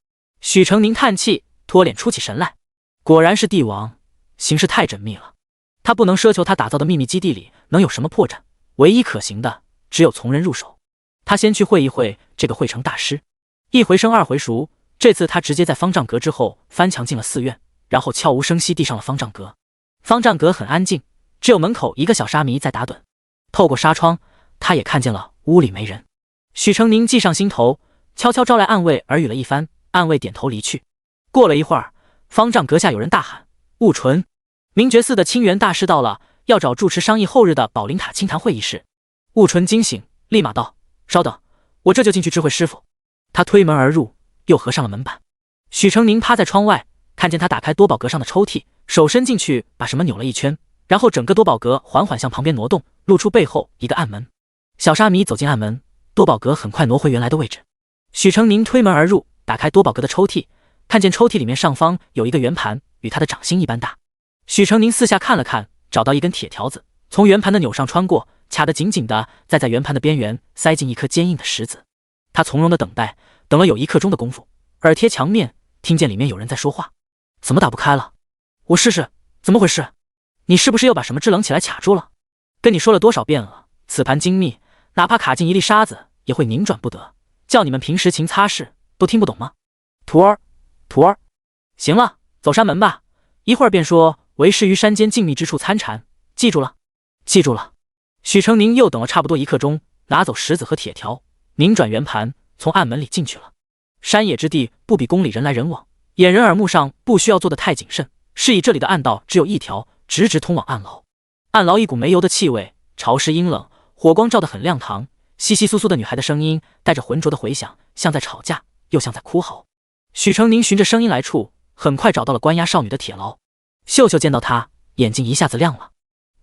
许成宁叹气，脱脸出起神来，果然是帝王，行事太缜密了。他不能奢求他打造的秘密基地里能有什么破绽，唯一可行的只有从人入手。他先去会一会这个会成大师。一回生二回熟，这次他直接在方丈阁之后翻墙进了寺院，然后悄无声息地上了方丈阁。方丈阁很安静，只有门口一个小沙弥在打盹。透过纱窗，他也看见了屋里没人。许成宁计上心头，悄悄招来暗卫耳语了一番，暗卫点头离去。过了一会儿，方丈阁下有人大喊：悟纯！明觉寺的清源大师到了，要找住持商议后日的宝灵塔清谈会一事。悟纯惊醒，立马道：稍等，我这就进去知会师傅。他推门而入，又合上了门板。许成宁趴在窗外，看见他打开多宝阁上的抽屉，手伸进去把什么扭了一圈，然后整个多宝阁缓缓向旁边挪动，露出背后一个暗门。小沙弥走进暗门，多宝阁很快挪回原来的位置。许成宁推门而入，打开多宝阁的抽屉，看见抽屉里面上方有一个圆盘，与他的掌心一般大。许成宁四下看了看，找到一根铁条子，从圆盘的钮上穿过，卡得紧紧的，再在圆盘的边缘塞进一颗坚硬的石子。他从容的等待，等了有1刻钟的功夫，耳贴墙面，听见里面有人在说话。怎么打不开了？我试试。怎么回事？你是不是又把什么支棱起来卡住了？跟你说了多少遍了，此盘精密，哪怕卡进一粒沙子也会拧转不得，叫你们平时勤擦拭都听不懂吗？徒儿，徒儿，行了，走山门吧，一会儿便说为师于山间静谧之处参禅，记住了？记住了。许成宁又等了差不多1刻钟，拿走石子和铁条，拧转圆盘，从暗门里进去了。山野之地不比宫里人来人往，眼人耳目上不需要做得太谨慎，是以这里的暗道只有一条，直直通往暗牢。暗牢一股煤油的气味，潮湿阴冷，火光照得很亮堂，窸窸窣窣的女孩的声音带着浑浊的回响，像在吵架，又像在哭嚎。许成宁循着声音来处，很快找到了关押少女的铁牢。秀秀见到他，眼睛一下子亮了。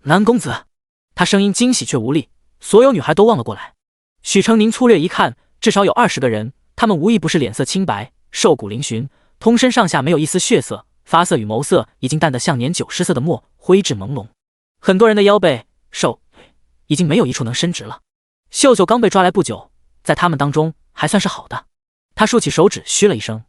南公子。他声音惊喜却无力，所有女孩都望了过来。许成宁粗略一看，至少有20个人，他们无一不是脸色清白，瘦骨嶙峋，通身上下没有一丝血色，发色与眸色已经淡得像年久失色的墨，灰质朦胧。很多人的腰背、手已经没有一处能伸直了。秀秀刚被抓来不久，在他们当中还算是好的。他竖起手指嘘了一声，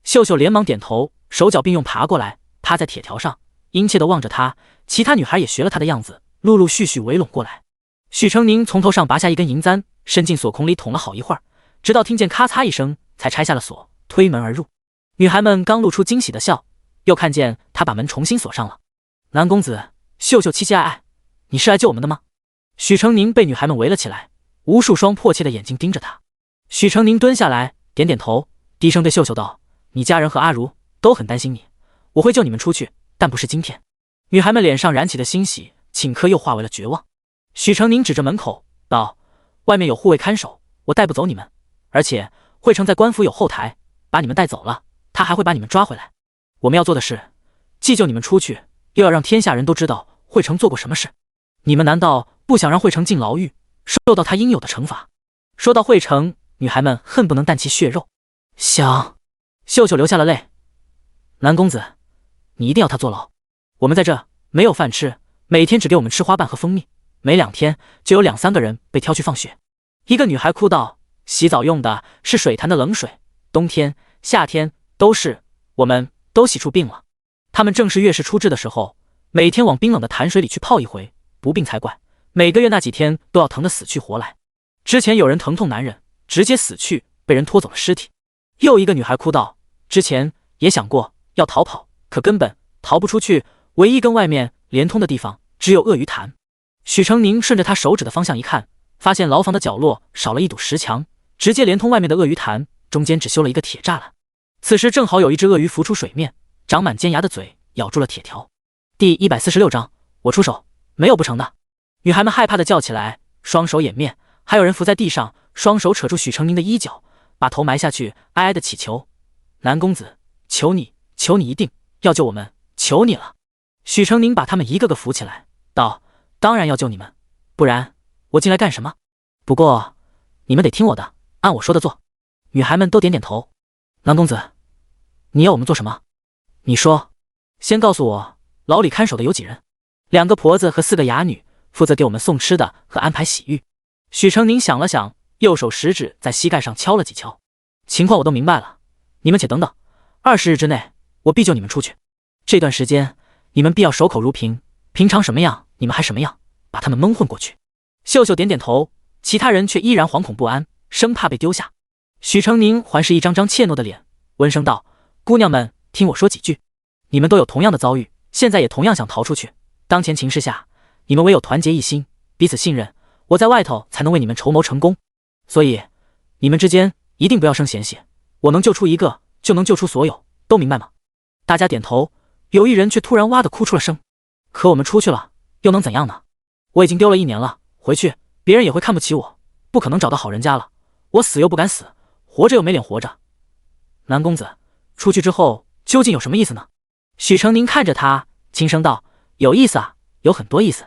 秀秀连忙点头，手脚并用爬过来，趴在铁条上，殷切地望着他。其他女孩也学了他的样子，陆陆续续围拢过来。许成宁从头上拔下一根银簪，伸进锁孔里捅了好一会儿，直到听见咔嚓一声，才拆下了锁，推门而入。女孩们刚露出惊喜的笑，又看见他把门重新锁上了。南公子，秀秀期期爱爱，你是来救我们的吗？许成宁被女孩们围了起来，无数双迫切的眼睛盯着他。许成宁蹲下来，点点头，低声对秀秀道：你家人和阿如都很担心你，我会救你们出去，但不是今天。女孩们脸上燃起的欣喜，顷刻又化为了绝望。许成宁指着门口道：“外面有护卫看守，我带不走你们。而且惠成在官府有后台，把你们带走了，他还会把你们抓回来。我们要做的是，既救你们出去，又要让天下人都知道惠成做过什么事。你们难道不想让惠成进牢狱，受到他应有的惩罚？”说到惠成，女孩们恨不能啖其血肉。想。秀秀流下了泪。南公子，你一定要他坐牢。我们在这没有饭吃，每天只给我们吃花瓣和蜂蜜，没2天就有2、3个人被挑去放血。一个女孩哭道：“洗澡用的是水潭的冷水，冬天、夏天都是，我们都洗出病了。他们正是月事初至的时候，每天往冰冷的潭水里去泡一回，不病才怪。每个月那几天都要疼得死去活来。之前有人疼痛难忍，直接死去，被人拖走了尸体。”又一个女孩哭道：“之前也想过要逃跑，可根本逃不出去，唯一跟外面连通的地方只有鳄鱼潭。”许成宁顺着他手指的方向一看，发现牢房的角落少了一堵石墙，直接连通外面的鳄鱼潭，中间只修了一个铁栅栏。此时正好有一只鳄鱼浮出水面，长满尖牙的嘴咬住了铁条。第146章，我出手，没有不成的。女孩们害怕的叫起来，双手掩面，还有人伏在地上，双手扯住许成宁的衣角，把头埋下去，哀哀的祈求：“南公子，求你，求你一定要救我们，求你了。”许成宁把他们一个个扶起来，道：“当然要救你们，不然我进来干什么？不过你们得听我的，按我说的做。”女孩们都点点头。南公子，你要我们做什么？你说。先告诉我，牢里看守的有几人？2个婆子和4个哑女，负责给我们送吃的和安排洗浴。许成宁想了想，右手食指在膝盖上敲了几敲。情况我都明白了，你们且等等，20日之内我必救你们出去。这段时间你们必要守口如瓶，平常什么样你们还什么样，把他们蒙混过去。秀秀点点头，其他人却依然惶恐不安，生怕被丢下。许成宁环视一张张怯懦的脸，温声道：“姑娘们，听我说几句。你们都有同样的遭遇，现在也同样想逃出去。当前情势下，你们唯有团结一心，彼此信任，我在外头才能为你们筹谋成功。所以你们之间一定不要生嫌隙，我能救出一个，就能救出所有，都明白吗？”大家点头，有一人却突然哇的哭出了声。可我们出去了，又能怎样呢？我已经丢了1年了，回去别人也会看不起我，不可能找到好人家了。我死又不敢死，活着又没脸活着。南公子，出去之后究竟有什么意思呢？许成宁看着他，轻声道：“有意思啊，有很多意思。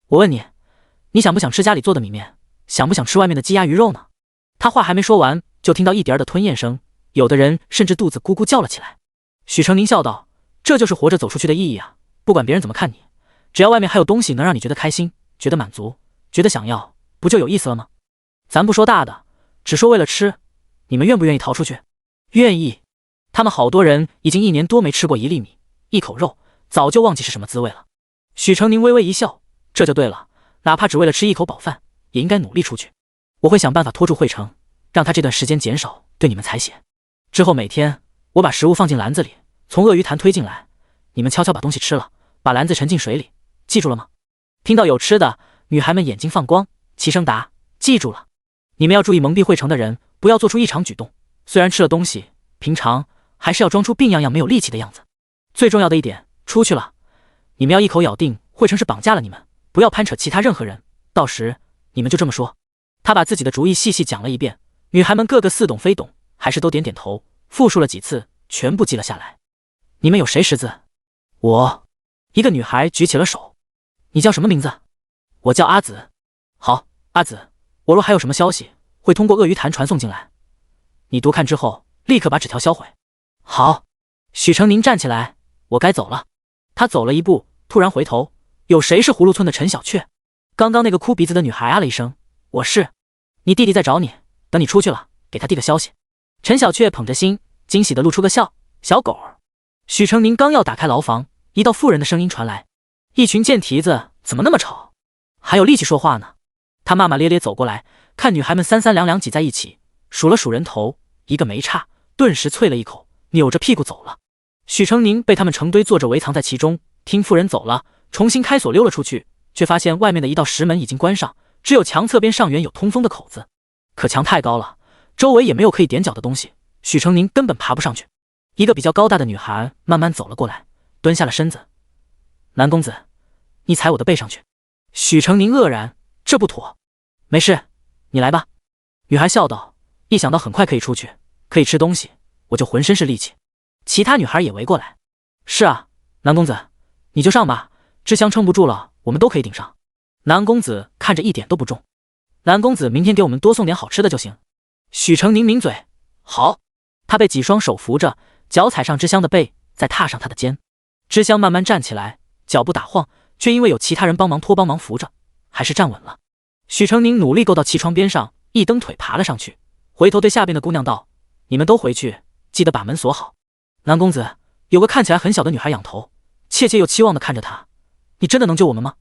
我问你，你想不想吃家里做的米面？想不想吃外面的鸡鸭鱼肉呢？”他话还没说完，就听到一点儿的吞咽声，有的人甚至肚子咕咕叫了起来。许成宁笑道：“这就是活着走出去的意义啊！不管别人怎么看你，只要外面还有东西能让你觉得开心，觉得满足，觉得想要，不就有意思了吗？咱不说大的，只说为了吃，你们愿不愿意逃出去？”愿意。他们好多人已经1年多没吃过1粒米1口肉，早就忘记是什么滋味了。许成宁微微一笑：“这就对了，哪怕只为了吃1口饱饭，也应该努力出去。我会想办法拖住惠成，让他这段时间减少对你们采血。之后每天我把食物放进篮子里，从鳄鱼潭推进来，你们悄悄把东西吃了，把篮子沉进水里，记住了吗？”听到有吃的，女孩们眼睛放光，齐声答：“记住了。”你们要注意蒙蔽惠成的人，不要做出异常举动。虽然吃了东西，平常还是要装出病怏怏没有力气的样子。最重要的一点，出去了，你们要一口咬定惠成是绑架了你们，不要攀扯其他任何人。到时你们就这么说。他把自己的主意细细讲了一遍，女孩们个个似懂非懂，还是都点点头，复述了几次，全部记了下来。你们有谁识字？我。一个女孩举起了手。你叫什么名字？我叫阿紫。好，阿紫，我若还有什么消息，会通过鳄鱼潭传送进来。你读看之后，立刻把纸条销毁。好。许成宁站起来，我该走了。他走了一步，突然回头，有谁是葫芦村的陈小雀？刚刚那个哭鼻子的女孩啊了一声，我是。你弟弟在找你，等你出去了，给他递个消息。陈小雀捧着心，惊喜地露出个笑，小狗儿。许成宁刚要打开牢房，一道妇人的声音传来：“一群贱蹄子，怎么那么吵？还有力气说话呢？”他骂骂咧咧走过来，看女孩们三三两两挤在一起，数了数人头，一个没差，顿时啐了一口，扭着屁股走了。许成宁被他们成堆坐着围藏在其中，听妇人走了，重新开锁溜了出去，却发现外面的一道石门已经关上，只有墙侧边上缘有通风的口子。可墙太高了，周围也没有可以踮脚的东西，许成宁根本爬不上去。一个比较高大的女孩慢慢走了过来，蹲下了身子。南公子，你踩我的背上去。许成宁愕然，这不妥。没事，你来吧。女孩笑道，一想到很快可以出去，可以吃东西，我就浑身是力气。其他女孩也围过来。是啊，南公子，你就上吧，这箱撑不住了，我们都可以顶上。南公子看着一点都不重。南公子明天给我们多送点好吃的就行。许成宁抿嘴，好。他被几双手扶着，脚踩上之香的背，再踏上他的肩。之香慢慢站起来，脚步打晃，却因为有其他人帮忙扶着，还是站稳了。许成宁努力够到气窗边上，一蹬腿爬了上去，回头对下边的姑娘道：“你们都回去，记得把门锁好。”南公子，有个看起来很小的女孩仰头，怯怯又期望地看着他：“你真的能救我们吗？”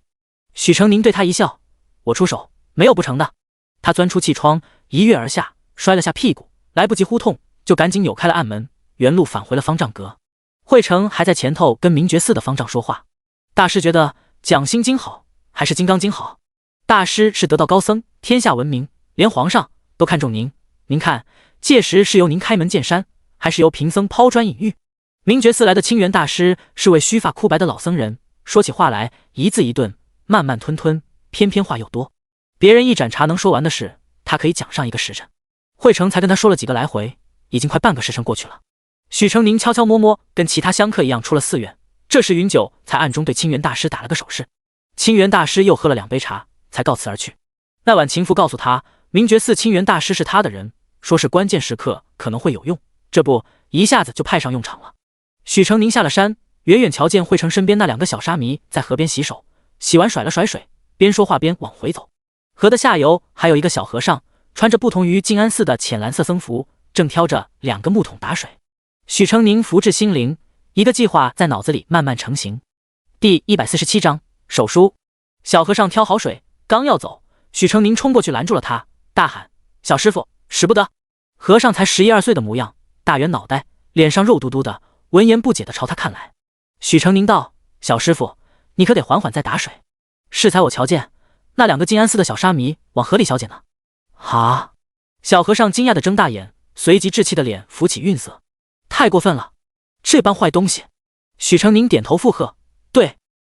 许成宁对他一笑：“我出手，没有不成的。”他钻出气窗，一跃而下，摔了下屁股，来不及呼痛，就赶紧扭开了暗门，原路返回了方丈阁。惠成还在前头跟明觉寺的方丈说话。大师觉得讲心经好还是金刚经好？大师是得道高僧，天下闻名，连皇上都看重您。您看，届时是由您开门见山，还是由贫僧抛砖引玉？明觉寺来的清源大师是位须发枯白的老僧人，说起话来一字一顿，慢慢吞吞，偏偏话又多。别人一盏茶能说完的事，他可以讲上一个时辰。惠成才跟他说了几个来回，已经快半个时辰过去了。许成宁悄悄摸摸跟其他香客一样出了寺院，这时云九才暗中对清源大师打了个手势。清源大师又喝了2杯茶，才告辞而去。那晚情妇告诉他，明觉寺清源大师是他的人，说是关键时刻可能会有用，这不一下子就派上用场了。许成宁下了山，远远瞧见惠成身边那2个小沙弥在河边洗手，洗完甩了甩水，边说话边往回走。河的下游还有一个小和尚，穿着不同于静安寺的浅蓝色僧服，正挑着2个木桶打水。许成宁福至心灵，一个计划在脑子里慢慢成型。第147章手书。小和尚挑好水，刚要走，许成宁冲过去拦住了他，大喊：“小师傅，使不得！”和尚才11、12岁的模样，大圆脑袋，脸上肉嘟嘟的，闻言不解地朝他看来。许成宁道：“小师傅，你可得缓缓再打水。适才我瞧见那2个静安寺的小沙弥往河里小解呢。”啊！小和尚惊讶地睁大眼，随即稚气的脸浮起晕色。太过分了，这般坏东西！许成宁点头附和：“对，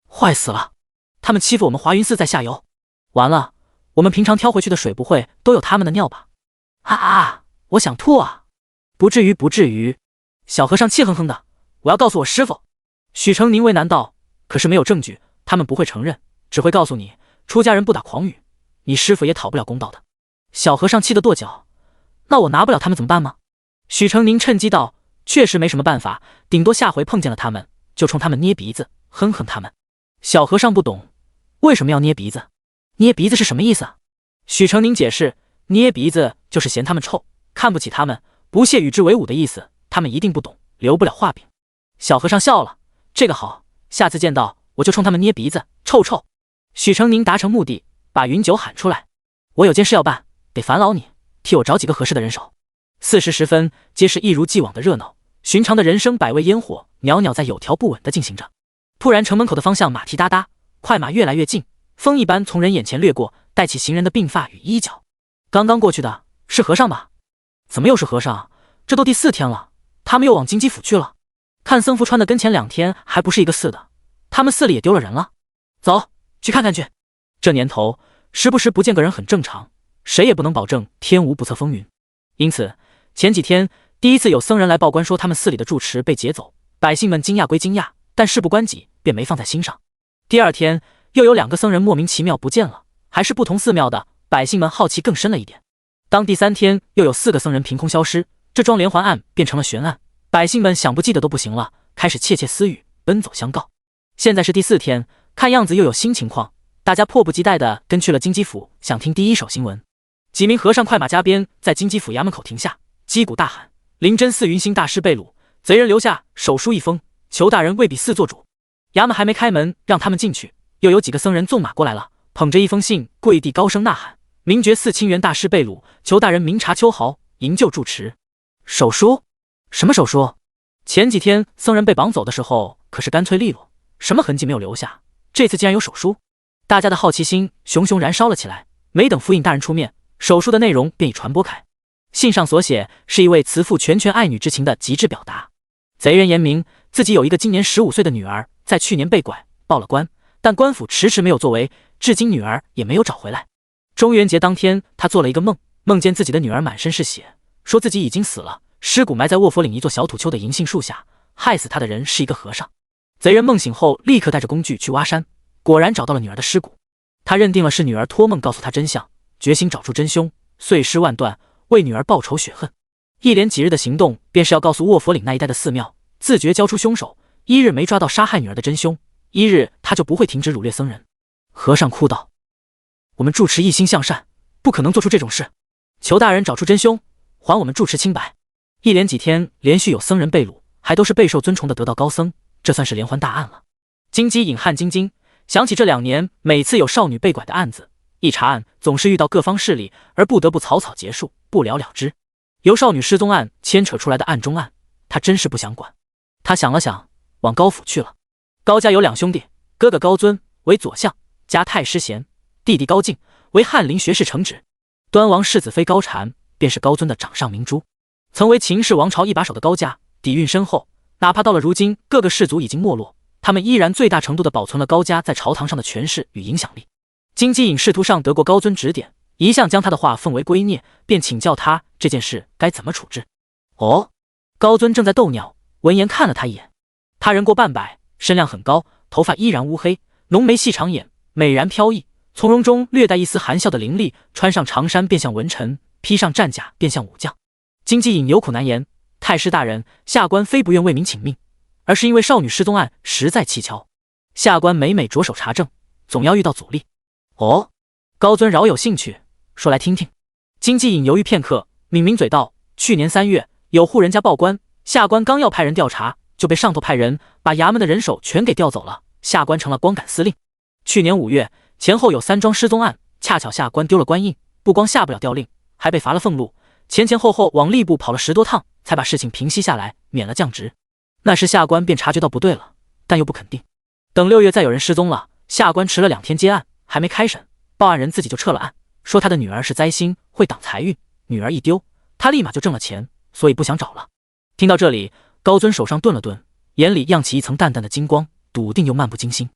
坏死了！他们欺负我们华云寺在下游，完了，我们平常挑回去的水不会都有他们的尿吧？”啊！我想吐啊！不至于，不至于。小和尚气哼哼的：“我要告诉我师傅。”许成宁为难道：“可是没有证据，他们不会承认，只会告诉你出家人不打诳语，你师傅也讨不了公道的。”小和尚气得跺脚：“那我拿不了他们怎么办吗？”许成宁趁机道：“确实没什么办法，顶多下回碰见了他们，就冲他们捏鼻子，哼哼他们。”小和尚不懂，为什么要捏鼻子？捏鼻子是什么意思啊？许成宁解释：“捏鼻子就是嫌他们臭，看不起他们，不屑与之为伍的意思，他们一定不懂，留不了画饼。”小和尚笑了：“这个好，下次见到我就冲他们捏鼻子，臭臭。”许成宁达成目的，把云九喊出来：“我有件事要办，得烦劳你，替我找几个合适的人手。”4时10分，街市一如既往的热闹，寻常的人声百味烟火，袅袅在有条不紊地进行着。突然，城门口的方向马蹄哒哒，快马越来越近，风一般从人眼前掠过，带起行人的鬓发与衣角。刚刚过去的是和尚吧？怎么又是和尚？这都第4天了，他们又往金鸡府去了。看僧服穿的跟前2天还不是一个似的，他们寺里也丢了人了。走，去看看去。这年头，时不时不见个人很正常，谁也不能保证天无不测风云。因此，前几天第一次有僧人来报官说他们寺里的住持被劫走，百姓们惊讶归惊讶，但事不关己，便没放在心上。第2天又有2个僧人莫名其妙不见了，还是不同寺庙的，百姓们好奇更深了一点。当第3天又有4个僧人凭空消失，这桩连环案变成了悬案，百姓们想不记得都不行了，开始窃窃私语，奔走相告。现在是第4天，看样子又有新情况，大家迫不及待地跟去了金鸡府，想听第一手新闻。几名和尚快马加鞭在金鸡府衙门口停下，击鼓大喊：“灵真寺云心大师被掳，贼人留下手书1封，求大人为彼寺做主。”衙门还没开门让他们进去，又有几个僧人纵马过来了，捧着1封信跪地高声呐喊：“明觉寺清源大师被掳，求大人明察秋毫，营救住持。”手书？什么手书？前几天僧人被绑走的时候可是干脆利落，什么痕迹没有留下，这次竟然有手书。大家的好奇心熊熊燃烧了起来，没等府尹大人出面，手书的内容便已传播开。信上所写是一位慈父拳拳爱女之情的极致表达。贼人言明自己有一个今年15岁的女儿，在去年被拐，报了官，但官府迟迟没有作为，至今女儿也没有找回来。中元节当天，他做了一个梦，梦见自己的女儿满身是血，说自己已经死了，尸骨埋在卧佛岭一座小土丘的银杏树下，害死他的人是一个和尚。贼人梦醒后立刻带着工具去挖山，果然找到了女儿的尸骨。他认定了是女儿托梦告诉他真相，决心找出真凶，碎尸万段，为女儿报仇雪恨。一连几日的行动，便是要告诉卧佛岭那一带的寺庙，自觉交出凶手。一日没抓到杀害女儿的真凶，一日他就不会停止掳掠僧人。和尚哭道：“我们住持一心向善，不可能做出这种事，求大人找出真凶，还我们住持清白。”一连几天连续有僧人被掳，还都是备受尊崇的得道高僧，这算是连环大案了。金鸡隐汗津津，想起这2年每次有少女被拐的案子，一查案总是遇到各方势力，而不得不草草结束，不了了之。由少女失踪案牵扯出来的案中案，他真是不想管。他想了想，往高府去了。高家有2兄弟，哥哥高尊为左相，加太师衔；弟弟高敬为翰林学士承旨。端王世子妃高蝉便是高尊的掌上明珠，曾为秦氏王朝一把手的高家底蕴深厚，哪怕到了如今各个氏族已经没落，他们依然最大程度地保存了高家在朝堂上的权势与影响力。金鸡隐仕途上得过高尊指点，一向将他的话奉为圭臬，便请教他这件事该怎么处置。哦，高尊正在逗鸟，闻言看了他一眼。他人过半百，身量很高，头发依然乌黑，浓眉细长眼，美然飘逸，从容中略带一丝含笑的凌厉，穿上长衫便像文臣，披上战甲便像武将。金鸡隐有苦难言，太师大人，下官非不愿为民请命，而是因为少女失踪案实在蹊跷，下官每着手查证，总要遇到阻力。哦，高尊饶有兴趣，说来听听。金鸡隐犹豫片刻，抿抿嘴道：去年3月，有户人家报官，下官刚要派人调查，就被上头派人把衙门的人手全给调走了，下官成了光杆司令。去年5月，前后有3桩失踪案，恰巧下官丢了官印，不光下不了调令，还被罚了俸禄，前后往吏部跑了10多趟，才把事情平息下来，免了降职。那时下官便察觉到不对了，但又不肯定。等6月再有人失踪了，下官迟了2天接案，还没开审，报案人自己就撤了案，说他的女儿是灾星，会挡财运，女儿一丢，他立马就挣了钱，所以不想找了。听到这里，高尊手上顿了顿，眼里漾起一层淡淡的金光，笃定又漫不经心。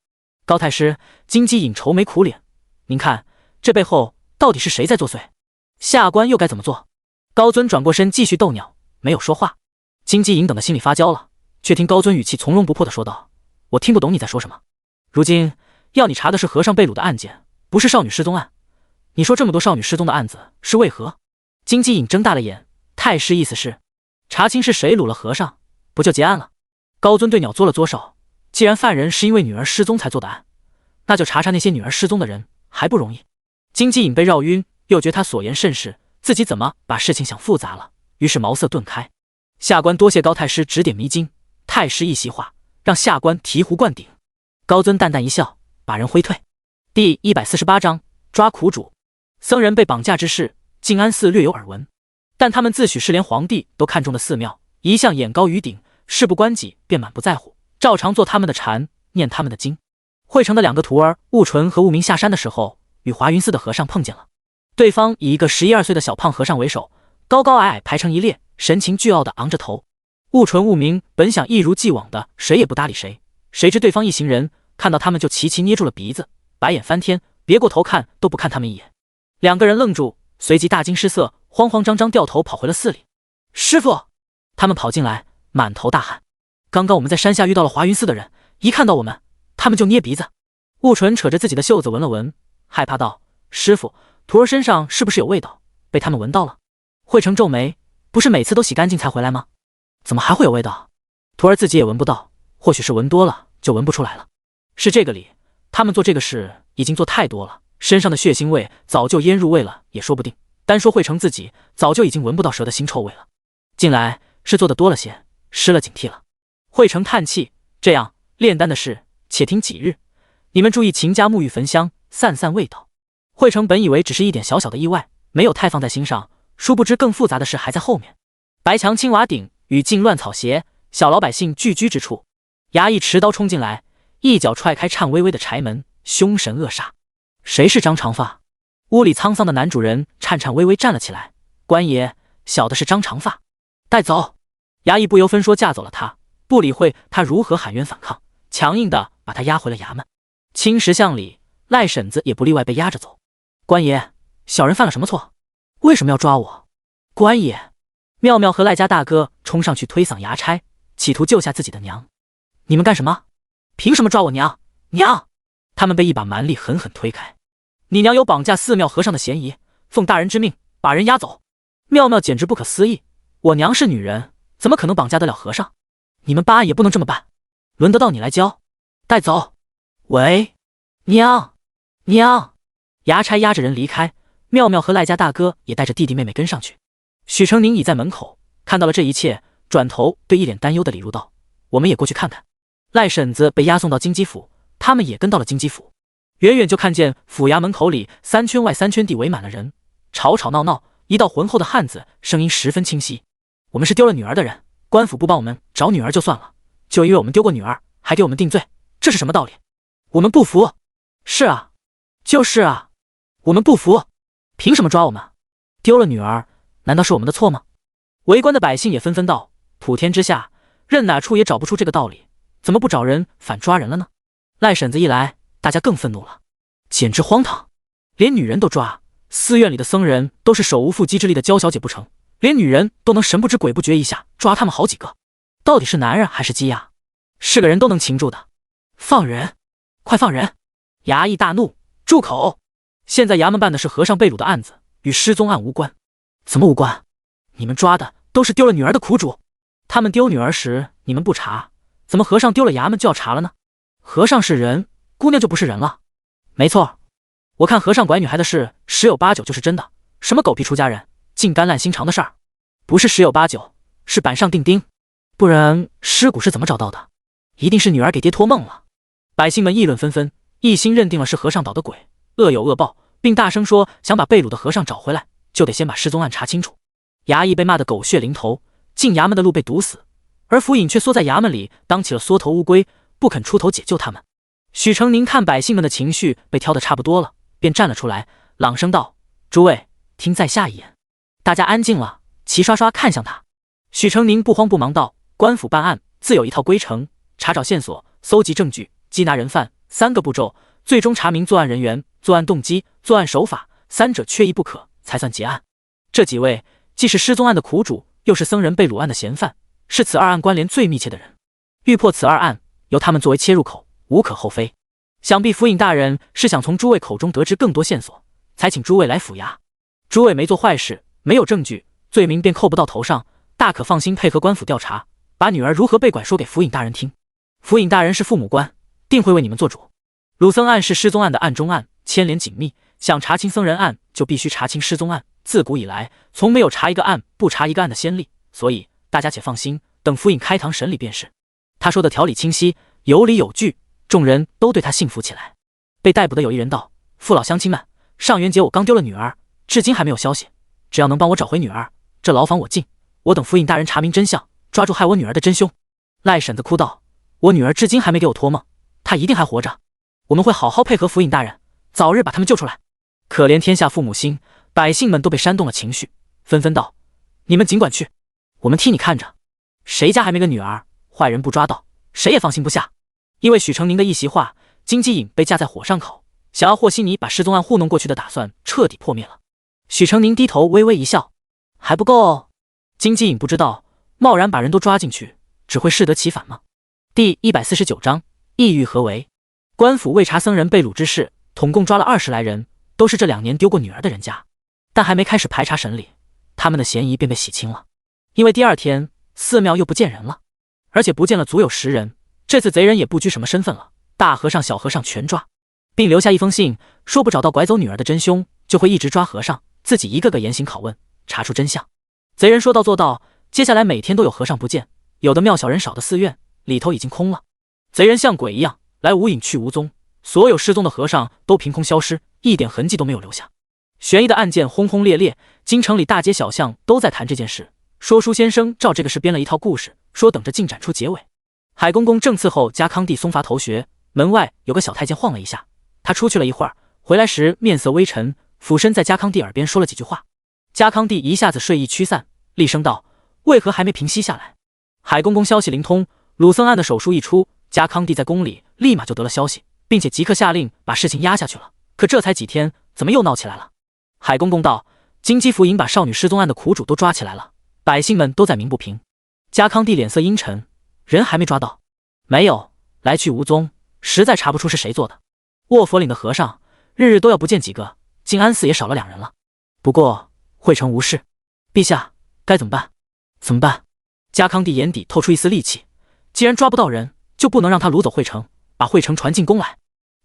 高太师，金鸡隐愁眉苦脸，您看这背后到底是谁在作祟？下官又该怎么做？高尊转过身继续逗鸟，没有说话。金鸡隐等的心里发焦了，却听高尊语气从容不迫地说道：我听不懂你在说什么。如今要你查的是和尚被掳的案件，不是少女失踪案。你说这么多少女失踪的案子是为何？金鸡隐睁大了眼，太师意思是查清是谁掳了和尚，不就结案了？高尊对鸟嘬了嘬手，既然犯人是因为女儿失踪才做的案，那就查查那些女儿失踪的人，还不容易？金鸡隐被绕晕，又觉他所言甚是，自己怎么把事情想复杂了，于是茅塞顿开。下官多谢高太师指点迷津，太师一席话，让下官醍醐灌顶。高尊淡淡一笑，把人挥退。第148章抓苦主。僧人被绑架之事，静安寺略有耳闻，但他们自诩是连皇帝都看中的寺庙，一向眼高于顶，事不关己便满不在乎，照常做他们的禅，念他们的经。惠成的2个徒儿悟纯和悟明下山的时候，与华云寺的和尚碰见了。对方以一个11、12岁的小胖和尚为首，高高矮矮排成一列，神情倨傲地昂着头。悟纯悟明本想一如既往的谁也不搭理谁，谁知对方一行人看到他们就齐齐捏住了鼻子，白眼翻天，别过头看都不看他们一眼。2个人愣住，随即大惊失色，慌慌张张掉头跑回了寺里。师父！他们跑进来，满头大汗。刚刚我们在山下遇到了华云寺的人，一看到我们，他们就捏鼻子。悟纯扯着自己的袖子闻了闻，害怕道：师父，徒儿身上是不是有味道，被他们闻到了？惠成皱眉，不是每次都洗干净才回来吗？怎么还会有味道？徒儿自己也闻不到，或许是闻多了就闻不出来了。是这个理，他们做这个事已经做太多了，身上的血腥味早就腌入味了也说不定。单说惠成自己，早就已经闻不到蛇的腥臭味了。近来是做的多了些，失了警惕了。惠成叹气，这样炼丹的事，且听几日。你们注意勤加沐浴焚香，散散味道。惠成本以为只是一点小小的意外，没有太放在心上，殊不知更复杂的事还在后面。白墙青瓦顶，雨尽乱草鞋，小老百姓聚居之处。衙役持刀冲进来，一脚踹开颤巍巍的柴门，凶神恶煞。谁是张长发？屋里沧桑的男主人颤颤巍巍站了起来。官爷，小的是张长发。带走！衙役不由分说架走了他，不理会他如何喊冤反抗，强硬的把他押回了衙门。青石巷里，赖婶子也不例外被押着走。官爷，小人犯了什么错？为什么要抓我？官爷！妙妙和赖家大哥冲上去推搡衙差，企图救下自己的娘。你们干什么？凭什么抓我娘？娘！他们被一把蛮力狠狠推开。你娘有绑架寺庙和尚的嫌疑，奉大人之命把人押走。妙妙简直不可思议，我娘是女人，怎么可能绑架得了和尚？你们办案也不能这么办，轮得到你来教？带走！喂，娘，娘！衙差押着人离开，妙妙和赖家大哥也带着弟弟妹妹跟上去。许成宁倚在门口，看到了这一切，转头对一脸担忧的李儒道：“我们也过去看看。”赖婶子被押送到京畿府，他们也跟到了京畿府。远远就看见府衙门口里3圈外3圈地围满了人，吵吵闹闹。一道浑厚的汉子声音十分清晰：“我们是丢了女儿的人，官府不帮我们找女儿就算了，就因为我们丢过女儿，还给我们定罪，这是什么道理？我们不服！”“是啊，就是啊，我们不服！凭什么抓我们？丢了女儿，难道是我们的错吗？”围观的百姓也纷纷道：“普天之下，任哪处也找不出这个道理，怎么不找人反抓人了呢？”赖婶子一来，大家更愤怒了，简直荒唐，连女人都抓。寺院里的僧人都是手无缚鸡之力的娇小姐不成，连女人都能神不知鬼不觉一下抓他们好几个，到底是男人还是鸡呀？是个人都能擒住的。放人，快放人！衙役大怒，住口！现在衙门办的是和尚被掳的案子，与失踪案无关。怎么无关？你们抓的都是丢了女儿的苦主，他们丢女儿时你们不查，怎么和尚丢了衙门就要查了呢？和尚是人，姑娘就不是人了。没错，我看和尚拐女孩的事十有八九就是真的，什么狗屁出家人净干烂心肠的事儿，不是十有八九，是板上钉钉。不然尸骨是怎么找到的？一定是女儿给爹托梦了。百姓们议论纷纷，一心认定了是和尚捣的鬼，恶有恶报，并大声说想把被掳的和尚找回来，就得先把失踪案查清楚。衙役被骂得狗血淋头，进衙门的路被堵死，而府尹却缩在衙门里当起了缩头乌龟，不肯出头解救他们。许成宁看百姓们的情绪被挑得差不多了，便站了出来，朗声道：“诸位，听在下一言。”大家安静了，齐刷刷看向他。许成宁不慌不忙道：“官府办案自有一套规程，查找线索，搜集证据，缉拿人犯，3个步骤，最终查明作案人员、作案动机、作案手法，3者缺一不可，才算结案。这几位既是失踪案的苦主，又是僧人被掳案的嫌犯，是此2案关联最密切的人。欲破此2案，由他们作为切入口，无可厚非。想必府尹大人是想从诸位口中得知更多线索，才请诸位来府衙。诸位没做坏事，没有证据，罪名便扣不到头上，大可放心配合官府调查，把女儿如何被拐说给府尹大人听。府尹大人是父母官，定会为你们做主。鲁僧案是失踪案的案中案，牵连紧密，想查清僧人案，就必须查清失踪案。自古以来，从没有查一个案不查一个案的先例，所以大家且放心，等府尹开堂审理便是。他说的条理清晰，有理有据，众人都对他信服起来。被逮捕的有一人道：“父老乡亲们，上元节我刚丢了女儿，至今还没有消息。只要能帮我找回女儿，这牢房我进。我等府尹大人查明真相，抓住害我女儿的真凶。”赖婶子哭道：“我女儿至今还没给我托梦，她一定还活着。我们会好好配合府尹大人，早日把他们救出来。”可怜天下父母心，百姓们都被煽动了情绪，纷纷道：“你们尽管去，我们替你看着。谁家还没个女儿，坏人不抓到，谁也放心不下。”因为许成宁的一席话，金鸡引被架在火上烤，想要和稀泥把失踪案糊弄过去的打算彻底破灭了。许成宁低头微微一笑：“还不够。”金鸡引不知道，贸然把人都抓进去，只会适得其反吗？第149章，意欲何为？官府为查僧人被掳之事，统共抓了20来人，都是这2年丢过女儿的人家。但还没开始排查审理，他们的嫌疑便被洗清了。因为第2天寺庙又不见人了，而且不见了足有10人。这次贼人也不拘什么身份了，大和尚小和尚全抓，并留下一封信，说不找到拐走女儿的真凶，就会一直抓和尚，自己一个个严刑拷问，查出真相。贼人说到做到，接下来每天都有和尚不见，有的庙小人少的寺院里头已经空了。贼人像鬼一样，来无影去无踪，所有失踪的和尚都凭空消失，一点痕迹都没有留下。悬疑的案件轰轰烈烈，京城里大街小巷都在谈这件事。说书先生照这个事编了一套故事，说等着进展出结尾。海公公正伺候家康帝松罚头学，门外有个小太监晃了一下，他出去了一会儿，回来时面色微沉，俯身在家康帝耳边说了几句话。家康帝一下子睡意驱散，厉声道：“为何还没平息下来？”海公公消息灵通，鲁僧案的手书一出，家康帝在宫里立马就得了消息，并且即刻下令把事情压下去了。可这才几天，怎么又闹起来了？海公公道：金鸡福营把少女失踪案的苦主都抓起来了，百姓们都在鸣不平。家康帝脸色阴沉：人还没抓到？没有，来去无踪，实在查不出是谁做的。卧佛岭的和尚日日都要不见几个，静安寺也少了2人了。不过惠成无事，陛下该怎么办？怎么办？家康帝眼底透出一丝戾气，既然抓不到人，就不能让他掳走惠成，把惠成传进宫来。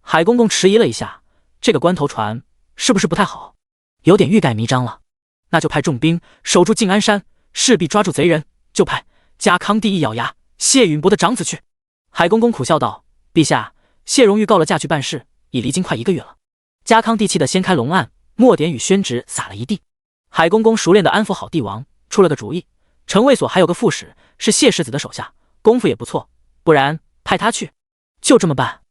海公公迟疑了一下，这个关头传是不是不太好？有点欲盖弥彰了。那就派重兵守住静安山，势必抓住贼人。就派家康帝一咬牙，谢允伯的长子去。海公公苦笑道：陛下，谢荣预告了嫁去办事，已离京快1个月了。家康帝气得掀开龙案，墨点与宣旨撒了一地。海公公熟练地安抚好帝王，出了个主意：城卫所还有个副使是谢世子的手下，功夫也不错，不然派他去。就这么办。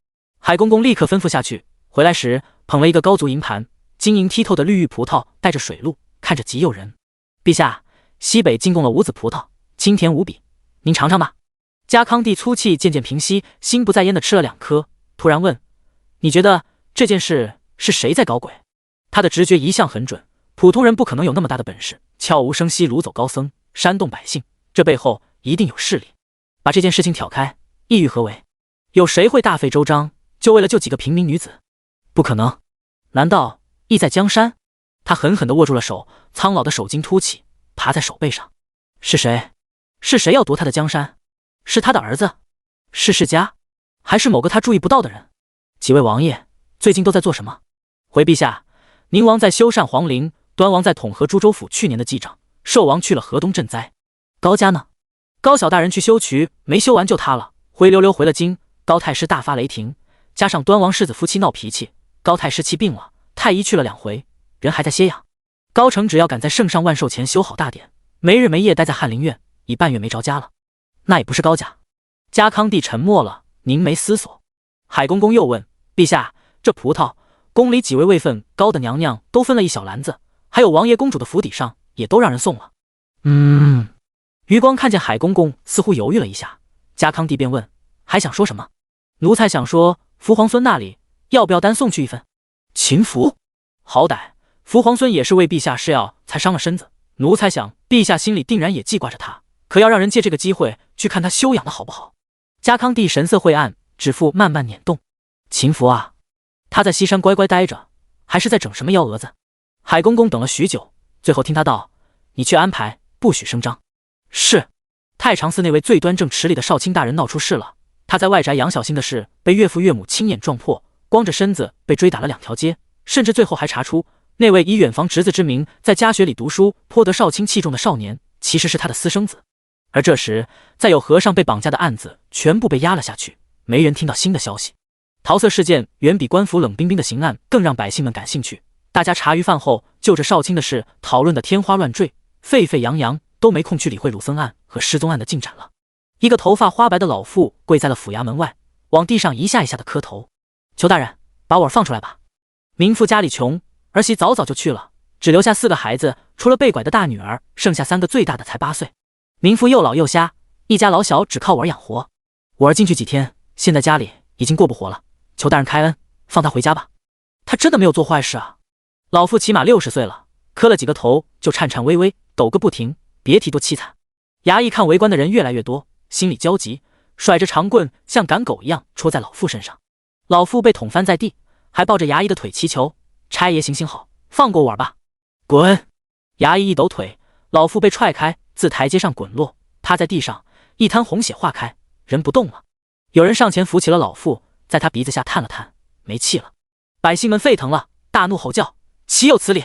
海公公立刻吩咐下去，回来时捧了一个高足银盘，晶莹剔透的绿玉葡萄带着水露，看着极诱人。陛下，西北进贡了5子葡萄，清甜无比，您尝尝吧。家康帝粗气渐渐平息，心不在焉地吃了2颗，突然问：你觉得这件事是谁在搞鬼？他的直觉一向很准，普通人不可能有那么大的本事，悄无声息掳走高僧，煽动百姓，这背后一定有势力。把这件事情挑开，意欲何为？有谁会大费周章，就为了救几个平民女子？不可能。难道意在江山？他狠狠地握住了手，苍老的手筋凸起，爬在手背上。是谁？是谁要夺他的江山？是他的儿子？是世家？还是某个他注意不到的人？几位王爷最近都在做什么？回陛下，宁王在修缮皇陵，端王在统合株洲府去年的记账，寿王去了河东赈灾。高家呢？高小大人去修渠，没修完就塌了，灰溜溜回了京。高太师大发雷霆，加上端王世子夫妻闹脾气，高太师气病了，太医去了2回，人还在歇养。高成只要赶在圣上万寿前修好大典，没日没夜待在翰林院，已半月没着家了。那也不是高家。家康帝沉默了，凝眉思索。海公公又问：陛下，这葡萄宫里几位位分高的娘娘都分了一小篮子，还有王爷公主的府邸上也都让人送了。余光看见海公公似乎犹豫了一下，家康帝便问：还想说什么？奴才想说福皇孙那里要不要单送去1份？秦福？好歹福皇孙也是为陛下是药才伤了身子，奴才想陛下心里定然也记挂着他，可要让人借这个机会去看他休养的好不好？家康帝神色晦暗，指腹慢慢捻动。秦福啊，他在西山乖乖待着，还是在整什么幺蛾子？海公公等了许久，最后听他道：你去安排，不许声张。是。太常寺那位最端正持礼的少卿大人闹出事了，他在外宅养小心的事被岳父岳母亲眼撞破，光着身子被追打了2条街，甚至最后还查出那位以远房侄子之名在家学里读书颇得少卿器重的少年，其实是他的私生子。而这时再有和尚被绑架的案子全部被压了下去，没人听到新的消息。桃色事件远比官府冷冰冰的刑案更让百姓们感兴趣，大家茶余饭后就着少卿的事讨论得天花乱坠，沸沸扬扬，都没空去理会鲁僧案和失踪案的进展了。一个头发花白的老妇跪在了府衙门外，往地上一下一下的磕头：裘大人，把我放出来吧。民妇家里穷，儿媳早早就去了，只留下4个孩子，除了被拐的大女儿，剩下3个最大的才8岁。民妇又老又瞎，一家老小只靠我儿养活。我儿进去几天，现在家里已经过不活了，求大人开恩，放他回家吧。他真的没有做坏事啊。老妇起码60岁了，磕了几个头就颤颤巍巍，抖个不停，别提多凄惨。衙役看围观的人越来越多，心里焦急，甩着长棍像赶狗一样戳在老妇身上。老妇被捅翻在地，还抱着衙役的腿祈求：差爷行行好，放过我儿吧。滚！衙役一抖腿，老妇被踹开，自台阶上滚落，趴在地上，一滩红血化开，人不动了。有人上前扶起了老妇，在他鼻子下探了探，没气了。百姓们沸腾了，大怒吼叫：岂有此理！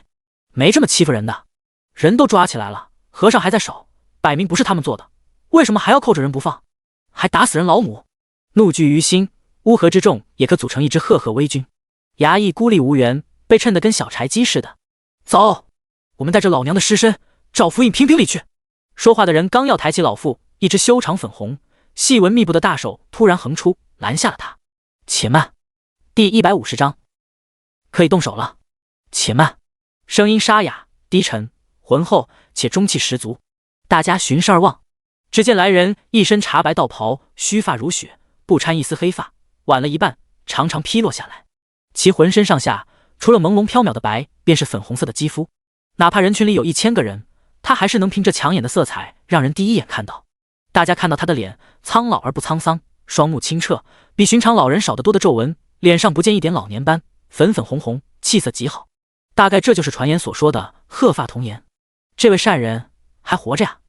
没这么欺负人的，人都抓起来了，和尚还在守，摆明不是他们做的，为什么还要扣着人不放？还打死人老母！怒聚于心，乌合之众也可组成一支赫赫威军。衙役孤立无援，被衬得跟小柴鸡似的。走，我们带着老娘的尸身找府尹评评理去。说话的人刚要抬起老妇，一只修长粉红、细纹密布的大手突然横出，拦下了他。且慢！第150章，可以动手了。且慢！声音沙哑、低沉、浑厚，且中气十足。大家循声而望，只见来人一身茶白道袍，须发如雪，不掺一丝黑发，挽了一半，长长披落下来。其浑身上下除了朦胧缥缈的白，便是粉红色的肌肤。哪怕人群里有1000个人，他还是能凭着抢眼的色彩让人第一眼看到。大家看到他的脸苍老而不沧桑，双目清澈，比寻常老人少得多的皱纹，脸上不见一点老年斑，粉粉红红，气色极好。大概这就是传言所说的鹤发童颜。这位善人还活着呀！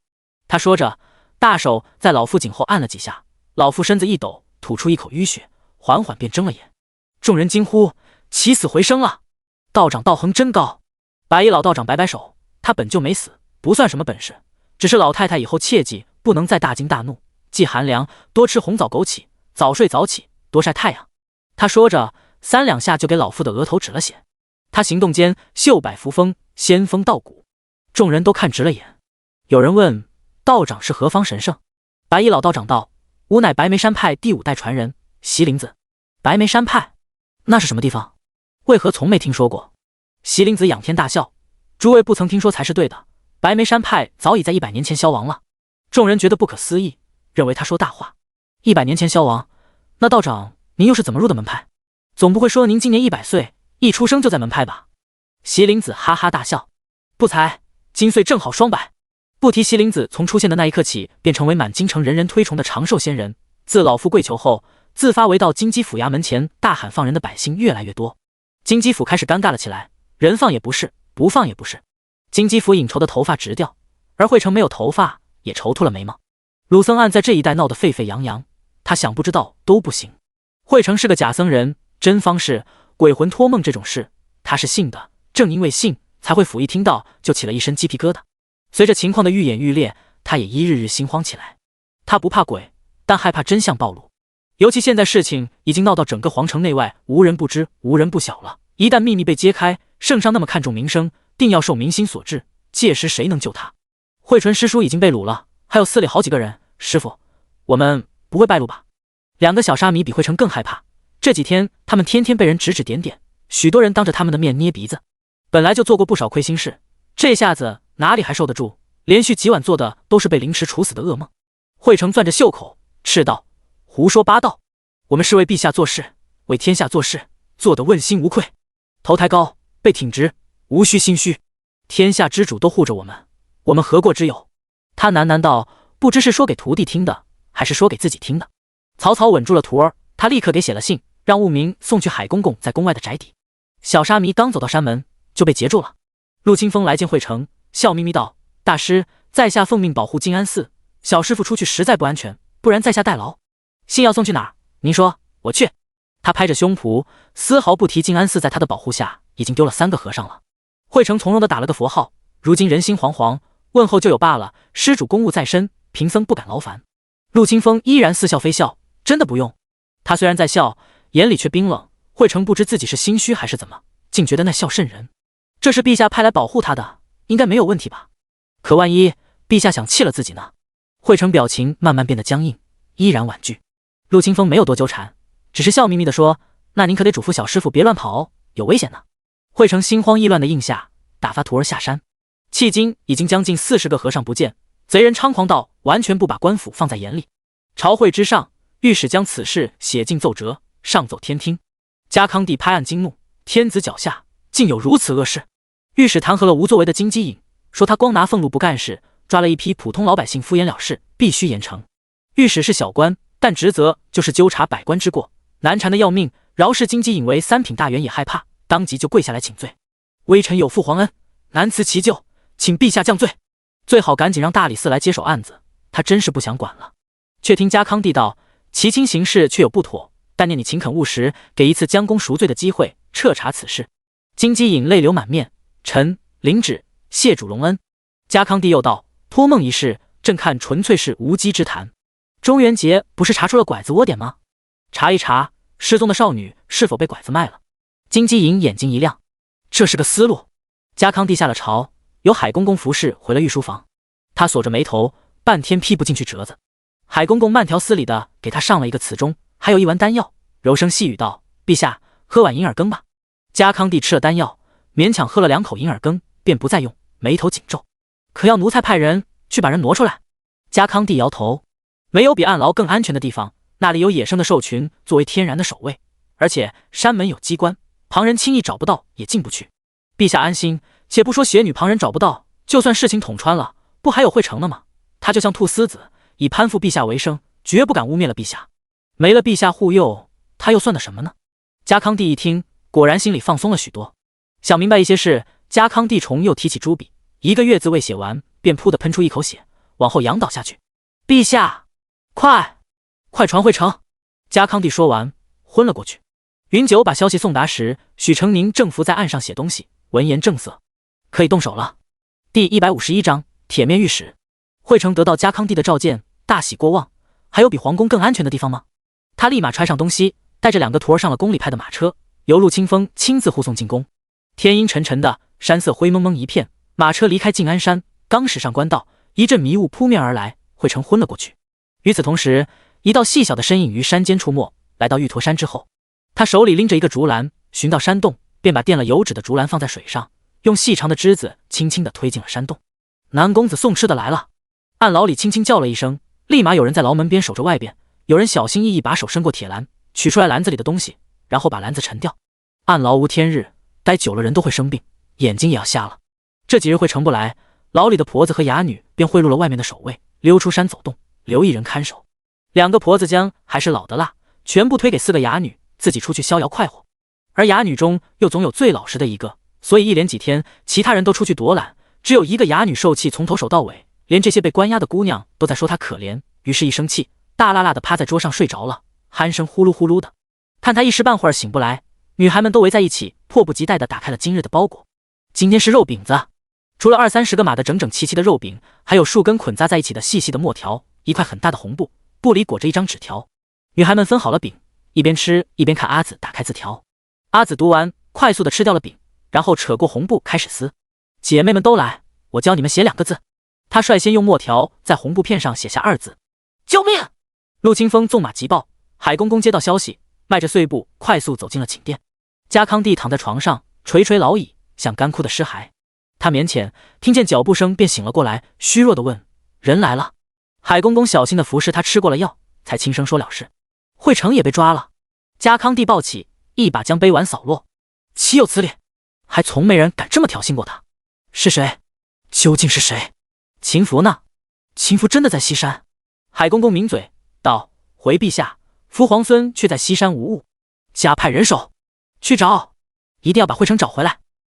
他说着，大手在老妇颈后按了几下，老妇身子一抖，吐出一口淤血，缓缓便睁了眼。众人惊呼：起死回生了！道长道行真高！白衣老道长摆摆手，他本就没死，不算什么本事，只是老太太以后切记不能再大惊大怒，忌寒凉，多吃红枣枸杞，早睡早起，多晒太阳。他说着，3两下就给老妇的额头止了血。他行动间袖摆扶风，仙风道骨，众人都看直了眼。有人问道长是何方神圣？白衣老道长道：吾乃白眉山派第5代传人席林子。白眉山派？那是什么地方？为何从没听说过？席林子仰天大笑：诸位不曾听说才是对的，白眉山派早已在100年前消亡了。众人觉得不可思议，认为他说大话。100年前消亡？那道长您又是怎么入的门派？总不会说您今年100岁，一出生就在门派吧？席林子哈哈大笑：不才，今岁正好200。不提席林子从出现的那一刻起，便成为满京城人人推崇的长寿仙人。自老夫跪求后，自发围到京畿府衙门前大喊放人的百姓越来越多。京畿府开始尴尬了起来，人放也不是，不放也不是。京畿府引愁的头发直掉，而惠成没有头发，也愁秃了眉毛。鲁僧案在这一带闹得沸沸扬扬，他想不知道都不行。惠成是个假僧人，真方士、鬼魂托梦这种事，他是信的，正因为信，才会甫一听到就起了一身鸡皮疙瘩。随着情况的愈演愈烈，他也一日日心慌起来。他不怕鬼，但害怕真相暴露。尤其现在事情已经闹到整个皇城内外无人不知，无人不晓了。一旦秘密被揭开，圣上那么看重名声，定要受民心所制，届时谁能救他？惠纯师叔已经被掳了，还有寺里好几个人。师傅，我们不会败露吧？2个小沙弥比惠成更害怕。这几天他们天天被人指指点点，许多人当着他们的面捏鼻子。本来就做过不少亏心事，这下子哪里还受得住？连续几晚做的都是被凌迟处死的噩梦。惠成攥着袖口斥道：胡说八道！我们是为陛下做事，为天下做事，做得问心无愧。头抬高，背挺直，无需心虚。天下之主都护着我们，我们何过之有？他喃喃道，不知是说给徒弟听的，还是说给自己听的。草草稳住了徒儿，他立刻给写了信，让务明送去海公公在宫外的宅邸。小沙弥刚走到山门，就被截住了。陆清风来见惠成，笑眯眯道：大师，在下奉命保护静安寺，小师傅出去实在不安全，不然在下代劳。信要送去哪儿？您说，我去。他拍着胸脯，丝毫不提静安寺在他的保护下已经丢了3个和尚了。惠成从容地打了个佛号，如今人心惶惶，问候就有罢了，施主公务在身，贫僧不敢劳烦。陆清风依然似笑非笑，真的不用。他虽然在笑，眼里却冰冷。惠成不知自己是心虚还是怎么，竟觉得那笑瘆人。这是陛下派来保护他的，应该没有问题吧？可万一陛下想弃了自己呢？惠成表情慢慢变得僵硬，依然婉拒。陆清风没有多纠缠，只是笑眯眯地说：那您可得嘱咐小师傅别乱跑哦，有危险呢。惠成心慌意乱地应下，打发徒儿下山。迄今已经将近40个和尚不见，贼人猖狂到完全不把官府放在眼里。朝会之上，御史将此事写进奏折，上奏天听。嘉康帝拍案惊怒，天子脚下竟有如此恶事。御史弹劾了无作为的金鸡引，说他光拿俸禄不干事，抓了一批普通老百姓敷衍了事，必须严惩。御史是小官，但职责就是纠察百官之过，难缠的要命。饶是金鸡引为3品大员也害怕，当即就跪下来请罪：微臣有负皇恩，难辞其咎，请陛下降罪。最好赶紧让大理寺来接手案子，他真是不想管了。却听嘉康帝道：齐卿行事确有不妥，但念你勤恳务实，给一次将功赎罪的机会，彻查此事。金鸡引泪流满面，臣领旨，谢主隆恩。嘉康帝又道：托梦一事，朕看纯粹是无稽之谈。中元节不是查出了拐子窝点吗？查一查，失踪的少女是否被拐子卖了？金鸡引眼睛一亮，这是个思路。嘉康帝下了朝，由海公公服侍回了御书房，他锁着眉头，半天批不进去折子。海公公慢条斯理的给他上了一个瓷盅，还有一丸丹药，柔声细语道：陛下，喝碗银耳羹吧。嘉康帝吃了丹药，勉强喝了2口银耳羹，便不再用，眉头紧皱。可要奴才派人去把人挪出来。嘉康帝摇头，没有比暗牢更安全的地方，那里有野生的兽群作为天然的守卫，而且山门有机关，旁人轻易找不到也进不去。陛下安心，且不说邪女旁人找不到，就算事情捅穿了，不还有惠成呢吗？他就像菟丝子，以攀附陛下为生，绝不敢污蔑了陛下。没了陛下护佑，他又算得什么呢？家康帝一听，果然心里放松了许多。想明白一些事，家康帝重又提起朱笔，一个月字未写完，便噗地喷出一口血，往后仰倒下去。陛下，快传惠成！家康帝说完，昏了过去。云九把消息送达时，许成宁正伏在岸上写东西，闻言正色，可以动手了。第151章铁面御史。惠成得到家康帝的召见，大喜过望。还有比皇宫更安全的地方吗？他立马揣上东西，带着2个徒儿上了宫里派的马车，由陆清风亲自护送进宫。天阴沉沉的，山色灰蒙蒙一片，马车离开静安山，刚驶上官道，一阵迷雾扑面而来，惠成昏了过去。与此同时，一道细小的身影于山间出没，来到玉驼山之后，他手里拎着一个竹篮，寻到山洞，便把垫了油纸的竹篮放在水上，用细长的枝子轻轻地推进了山洞。南公子送吃的来了！暗牢里轻轻叫了一声，立马有人在牢门边守着外边，有人小心翼翼把手伸过铁篮，取出来篮子里的东西，然后把篮子沉掉。暗牢无天日，待久了人都会生病，眼睛也要瞎了。这几日会成不来，牢里的婆子和哑女便贿赂了外面的守卫，溜出山走动，留一人看守。2个婆子将还是老的辣，全部推给4个哑女，自己出去逍遥快活。而哑女中又总有最老实的一个，所以一连几天，其他人都出去躲懒，只有一个哑女受气，从头守到尾，连这些被关押的姑娘都在说她可怜，于是一生气，大辣辣的趴在桌上睡着了，鼾声呼噜呼噜的。看她一时半会儿醒不来，女孩们都围在一起，迫不及待地打开了今日的包裹。今天是肉饼子，除了20-30个码的整整齐齐的肉饼，还有数根捆扎在一起的细细的墨条，一块很大的红布，布里裹着一张纸条。女孩们分好了饼，一边吃一边看阿紫打开字条。阿紫读完，快速地吃掉了饼，然后扯过红布开始撕。姐妹们都来，我教你们写2个字。她率先用墨条在红布片上写下2字：救命！陆清风纵马急报，海公公接到消息，迈着碎步快速走进了寝殿。家康帝躺在床上垂垂老矣，像干枯的尸骸。他勉强听见脚步声便醒了过来，虚弱地问：人来了？海公公小心地服侍他吃过了药，才轻声说了事：惠成也被抓了。家康帝抱起，一把将杯碗扫落。岂有此理！还从没人敢这么挑衅过他。是谁？究竟是谁？秦福呢？秦福真的在西山？海公公抿嘴道：回陛下，福皇孙却在西山无误，加派人手去找，一定要把惠成找回来。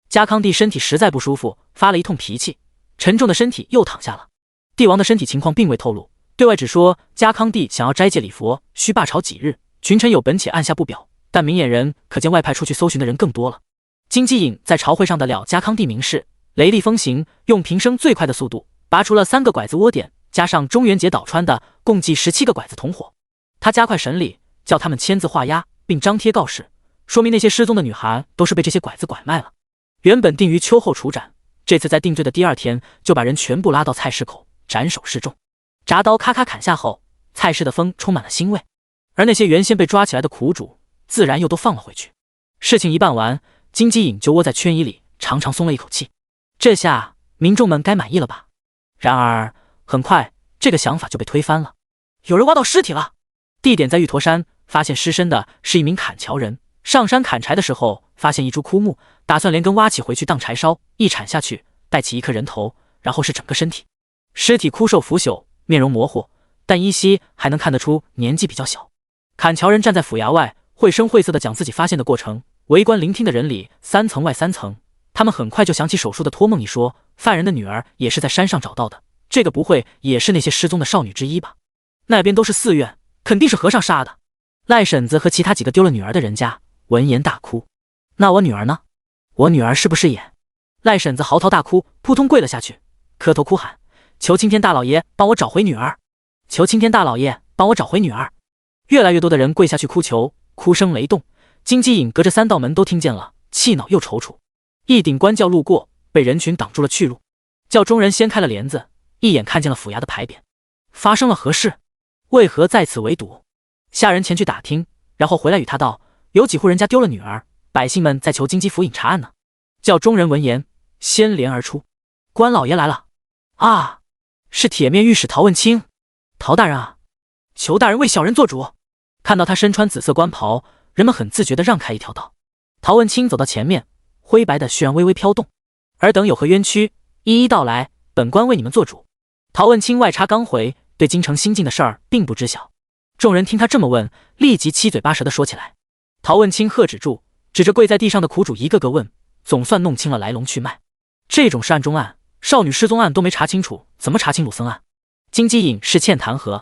家康帝身体实在不舒服，发了一通脾气，沉重的身体又躺下了。帝王的身体情况并未透露，对外只说家康帝想要斋戒礼佛，需罢朝几日，群臣有本且按下不表，但明眼人可见外派出去搜寻的人更多了。金鸡引在朝会上的了家康帝明示，雷厉风行，用平生最快的速度拔除了3个拐子窝点，加上中元节倒穿的，共计17个拐子同伙。他加快审理，叫他们签字画押，并张贴告示，说明那些失踪的女孩都是被这些拐子拐卖了。原本定于秋后处斩，这次在定罪的第2天，就把人全部拉到菜市口斩首示众。铡刀咔咔砍下后，菜市的风充满了腥味，而那些原先被抓起来的苦主，自然又都放了回去。事情一办完，金鸡引就窝在圈椅里，长长松了一口气。这下民众们该满意了吧？然而很快，这个想法就被推翻了。有人挖到尸体了，地点在玉驼山，发现尸身的是一名砍樵人。上山砍柴的时候，发现一株枯木，打算连根挖起回去当柴烧，一铲下去，带起一颗人头，然后是整个身体。尸体枯瘦腐朽，面容模糊，但依稀还能看得出年纪比较小。砍樵人站在府衙外，绘声绘色地讲自己发现的过程。围观聆听的人里3层外3层，他们很快就想起手术的托梦一说，犯人的女儿也是在山上找到的，这个不会也是那些失踪的少女之一吧？那边都是寺院，肯定是和尚杀的。赖婶子和其他几个丢了女儿的人家闻言大哭。那我女儿呢？我女儿是不是也？赖婶子嚎啕大哭，扑通跪了下去，磕头哭喊：求青天大老爷帮我找回女儿！求青天大老爷帮我找回女儿！越来越多的人跪下去哭求，哭声雷动。金鸡引隔着3道门都听见了，气恼又踌躇。一顶官轿路过，被人群挡住了去路。轿中人掀开了帘子，一眼看见了府衙的牌匾。发生了何事？为何在此围堵？下人前去打听，然后回来与他道：有几户人家丢了女儿，百姓们在求金鸡府尹查案呢。轿中人闻言，掀帘而出：官老爷来了！啊，是铁面御史陶问清。陶大人啊，求大人为小人做主。看到他身穿紫色官袍，人们很自觉地让开一条道。陶文清走到前面，灰白的漩微微飘动。尔等有何冤屈，一一道来，本官为你们做主。陶文清外插刚回，对京城新进的事儿并不知晓。众人听他这么问，立即七嘴八舌地说起来。陶文清喝止住，指着跪在地上的苦主一个个问，总算弄清了来龙去脉。这种是案中案，少女失踪案都没查清楚，怎么查清鲁僧案？金鸡引是欠弹劾。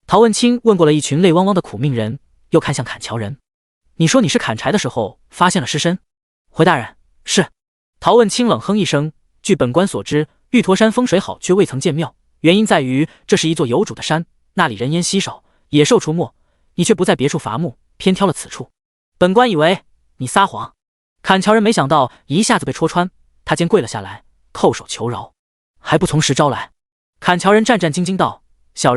陶文清问过了一群泪汪汪的苦命人，又看向砍樵人：“你说你是砍柴的时候发现了尸身？”回大人：“是。”陶文清冷哼一声：“据本官所知，玉驼山风水好，却未曾建庙，原因在于这是一座有主的山，那里人烟稀少，野兽出没，你却不在别处伐木，偏挑了此处。本官以为你撒谎。”砍樵人没想到一下子被戳穿，他见跪了下来，叩首求饶：“还不从实招来？”砍樵人战战兢兢道：“小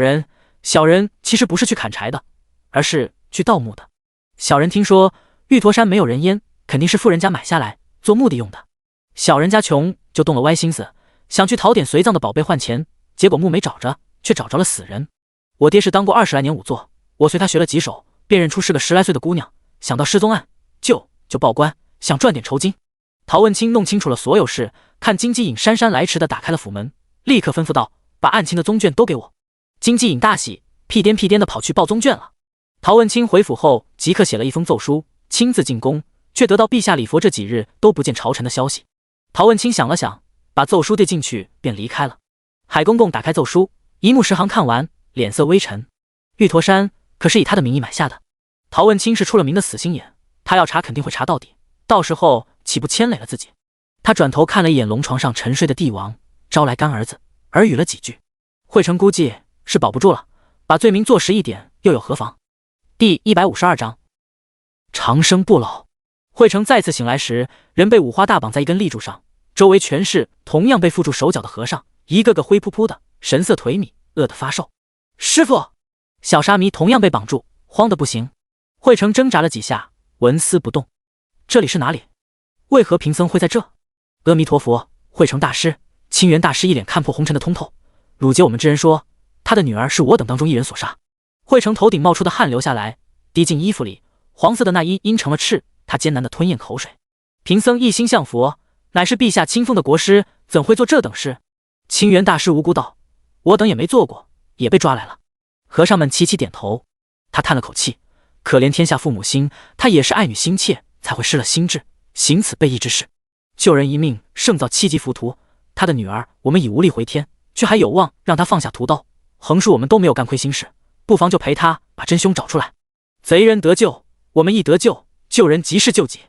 人其实不是去砍柴的，而是去盗墓的。小人听说玉驼山没有人烟，肯定是富人家买下来做墓地用的。小人家穷，就动了歪心思，想去讨点随葬的宝贝换钱，结果墓没找着，却找着了死人。我爹是当过20来年仵作，我随他学了几手，便认出是个10来岁的姑娘。想到失踪案，就报官，想赚点酬金。”陶文清弄清楚了所有事，看金鸡引姗姗来迟地打开了府门，立刻吩咐道：“把案情的宗卷都给我。”金鸡引大喜，屁颠地跑去报宗卷了。陶文清回府后，即刻写了一封奏书，亲自进宫，却得到陛下礼佛这几日都不见朝臣的消息。陶文清想了想，把奏书递进去，便离开了。海公公打开奏书，一目十行看完，脸色微沉。玉驼山可是以他的名义买下的。陶文清是出了名的死心眼，他要查肯定会查到底，到时候岂不牵累了自己？他转头看了一眼龙床上沉睡的帝王，招来干儿子，耳语了几句。惠成估计是保不住了，把罪名坐实一点又有何妨？第152章长生不老。惠成再次醒来时，人被五花大绑在一根立柱上，周围全是同样被缚住手脚的和尚，一个个灰扑扑的，神色颓靡，饿得发瘦。师傅！小沙弥同样被绑住，慌得不行。惠成挣扎了几下，纹丝不动。这里是哪里？为何贫僧会在这？阿弥陀佛！惠成大师、清源大师一脸看破红尘的通透。汝接我们之人说，他的女儿是我等当中一人所杀。惠成头顶冒出的汗流下来，滴进衣服里，黄色的那衣阴成了赤，他艰难地吞咽口水。贫僧一心向佛，乃是陛下亲封的国师，怎会做这等事？清源大师无辜道：“我等也没做过，也被抓来了。”和尚们齐齐点头。他叹了口气，可怜天下父母心，他也是爱女心切，才会失了心智，行此背义之事。救人一命胜造7级浮屠，他的女儿我们已无力回天，却还有望让他放下屠刀。横竖我们都没有干亏心事，不妨就陪他把真凶找出来。贼人得救，我们亦得救，救人即是救己。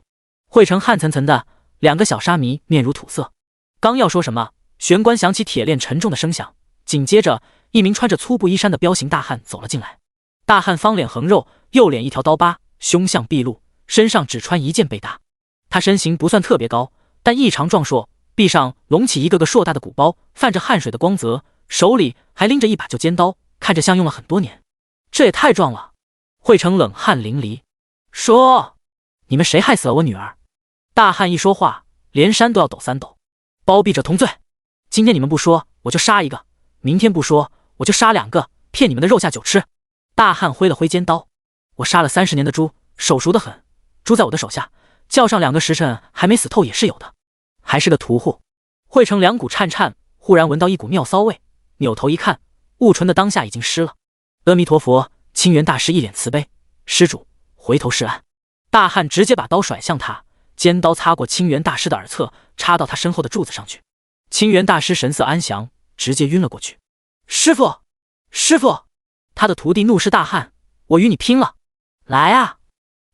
惠成汗涔涔的，两个小沙弥面如土色，刚要说什么，玄关响起铁链沉重的声响，紧接着一名穿着粗布衣衫的彪形大汉走了进来。大汉方脸横肉，右脸一条刀疤，凶相毕露，身上只穿一件背搭。他身形不算特别高，但异常壮硕，臂上隆起一个个硕大的鼓包，泛着汗水的光泽，手里还拎着一把旧尖刀，看着像用了很多年。这也太壮了！惠成冷汗淋漓，说：“你们谁害死了我女儿？”大汉一说话，连山都要抖3抖。包庇者同罪。今天你们不说，我就杀一个；明天不说，我就杀2个，骗你们的肉下酒吃。大汉挥了挥尖刀：“我杀了30年的猪，手熟得很，猪在我的手下，叫上2个时辰还没死透也是有的，还是个屠户。”惠成两股颤颤，忽然闻到一股尿骚味，扭头一看，误唇的当下已经湿了。阿弥陀佛！清源大师一脸慈悲：“施主，回头是岸。”大汉直接把刀甩向他，尖刀擦过清源大师的耳侧，插到他身后的柱子上去。清源大师神色安详，直接晕了过去。“师傅，师傅！”他的徒弟怒视大汉：“我与你拼了！来啊！”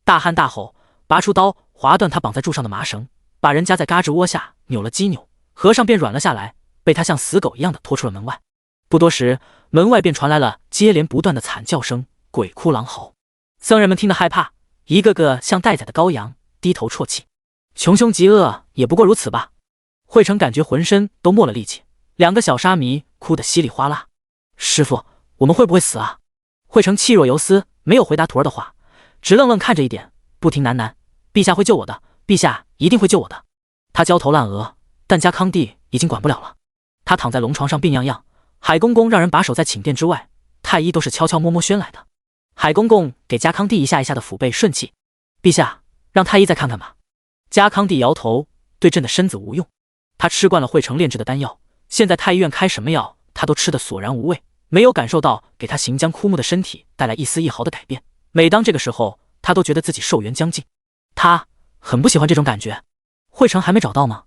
大汉大吼，拔出刀，划断他绑在柱上的麻绳，把人夹在嘎吱窝下，扭了几扭，和尚便软了下来，被他像死狗一样的拖出了门外。不多时，门外便传来了接连不断的惨叫声，鬼哭狼嚎。僧人们听得害怕，一个个像待宰的羔羊，低头啜泣。穷凶极恶也不过如此吧。惠成感觉浑身都没了力气，2个小沙弥哭得稀里哗啦。“师傅，我们会不会死啊？”惠成气若游丝，没有回答徒儿的话，直愣愣看着一点，不停喃喃：“陛下会救我的，陛下一定会救我的。”他焦头烂额，但家康帝已经管不了了。他躺在龙床上病怏怏，海公公让人把守在寝殿之外，太医都是悄悄摸摸宣来的。海公公给家康帝一下一下的抚背顺气。陛下，让太医再看看吧。家康帝摇头，对朕的身子无用。他吃惯了惠成炼制的丹药，现在太医院开什么药，他都吃得索然无味，没有感受到给他行将枯木的身体带来一丝一毫的改变。每当这个时候，他都觉得自己寿元将近。他很不喜欢这种感觉。惠成还没找到吗？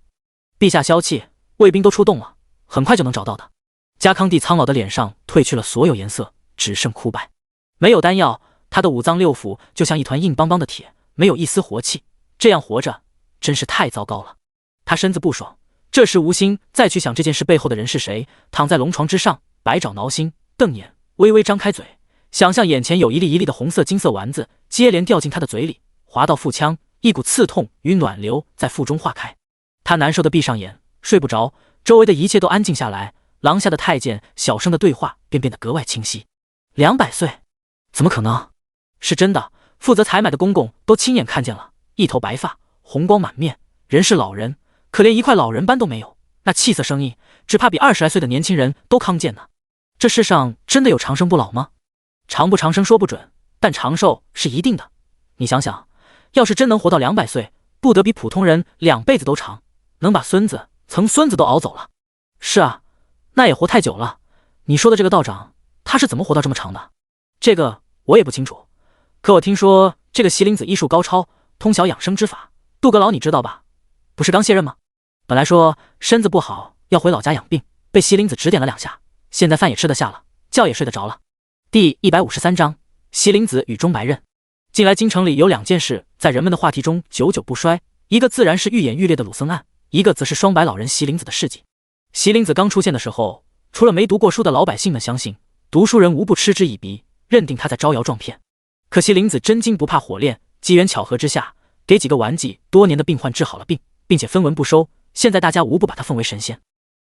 陛下消气，卫兵都出动了，很快就能找到的。家康帝苍老的脸上褪去了所有颜色，只剩枯白。没有丹药，他的五脏六腑就像一团硬邦邦的铁，没有一丝活气。这样活着真是太糟糕了。他身子不爽，这时无心再去想这件事背后的人是谁。躺在龙床之上，百爪挠心，瞪眼，微微张开嘴，想象眼前有一粒一粒的红色金色丸子接连掉进他的嘴里，滑到腹腔，一股刺痛与暖流在腹中化开。他难受的闭上眼，睡不着，周围的一切都安静下来。廊下的太监小声的对话便变得格外清晰。200岁？怎么可能？是真的，负责采买的公公都亲眼看见了，一头白发，红光满面，人是老人，可连一块老人斑都没有，那气色生硬，只怕比20来岁的年轻人都康健呢。这世上真的有长生不老吗？长不长生说不准，但长寿是一定的。你想想，要是真能活到200岁，不得比普通人2辈子都长，能把孙子、曾孙子都熬走了。是啊，那也活太久了。你说的这个道长，他是怎么活到这么长的？这个我也不清楚，可我听说这个席灵子医术高超，通晓养生之法。杜阁老你知道吧？不是刚卸任吗？本来说身子不好，要回老家养病，被席灵子指点了2下，现在饭也吃得下了，觉也睡得着了。第153章，席灵子与钟白刃。近来京城里有2件事在人们的话题中久久不衰，一个自然是愈演愈烈的鲁僧案，一个则是双白老人席灵子的事迹。席灵子刚出现的时候，除了没读过书的老百姓们相信，读书人无不嗤之以鼻，认定他在招摇撞骗。可惜林子真金不怕火炼，机缘巧合之下，给几个顽疾多年的病患治好了病，并且分文不收。现在大家无不把他奉为神仙。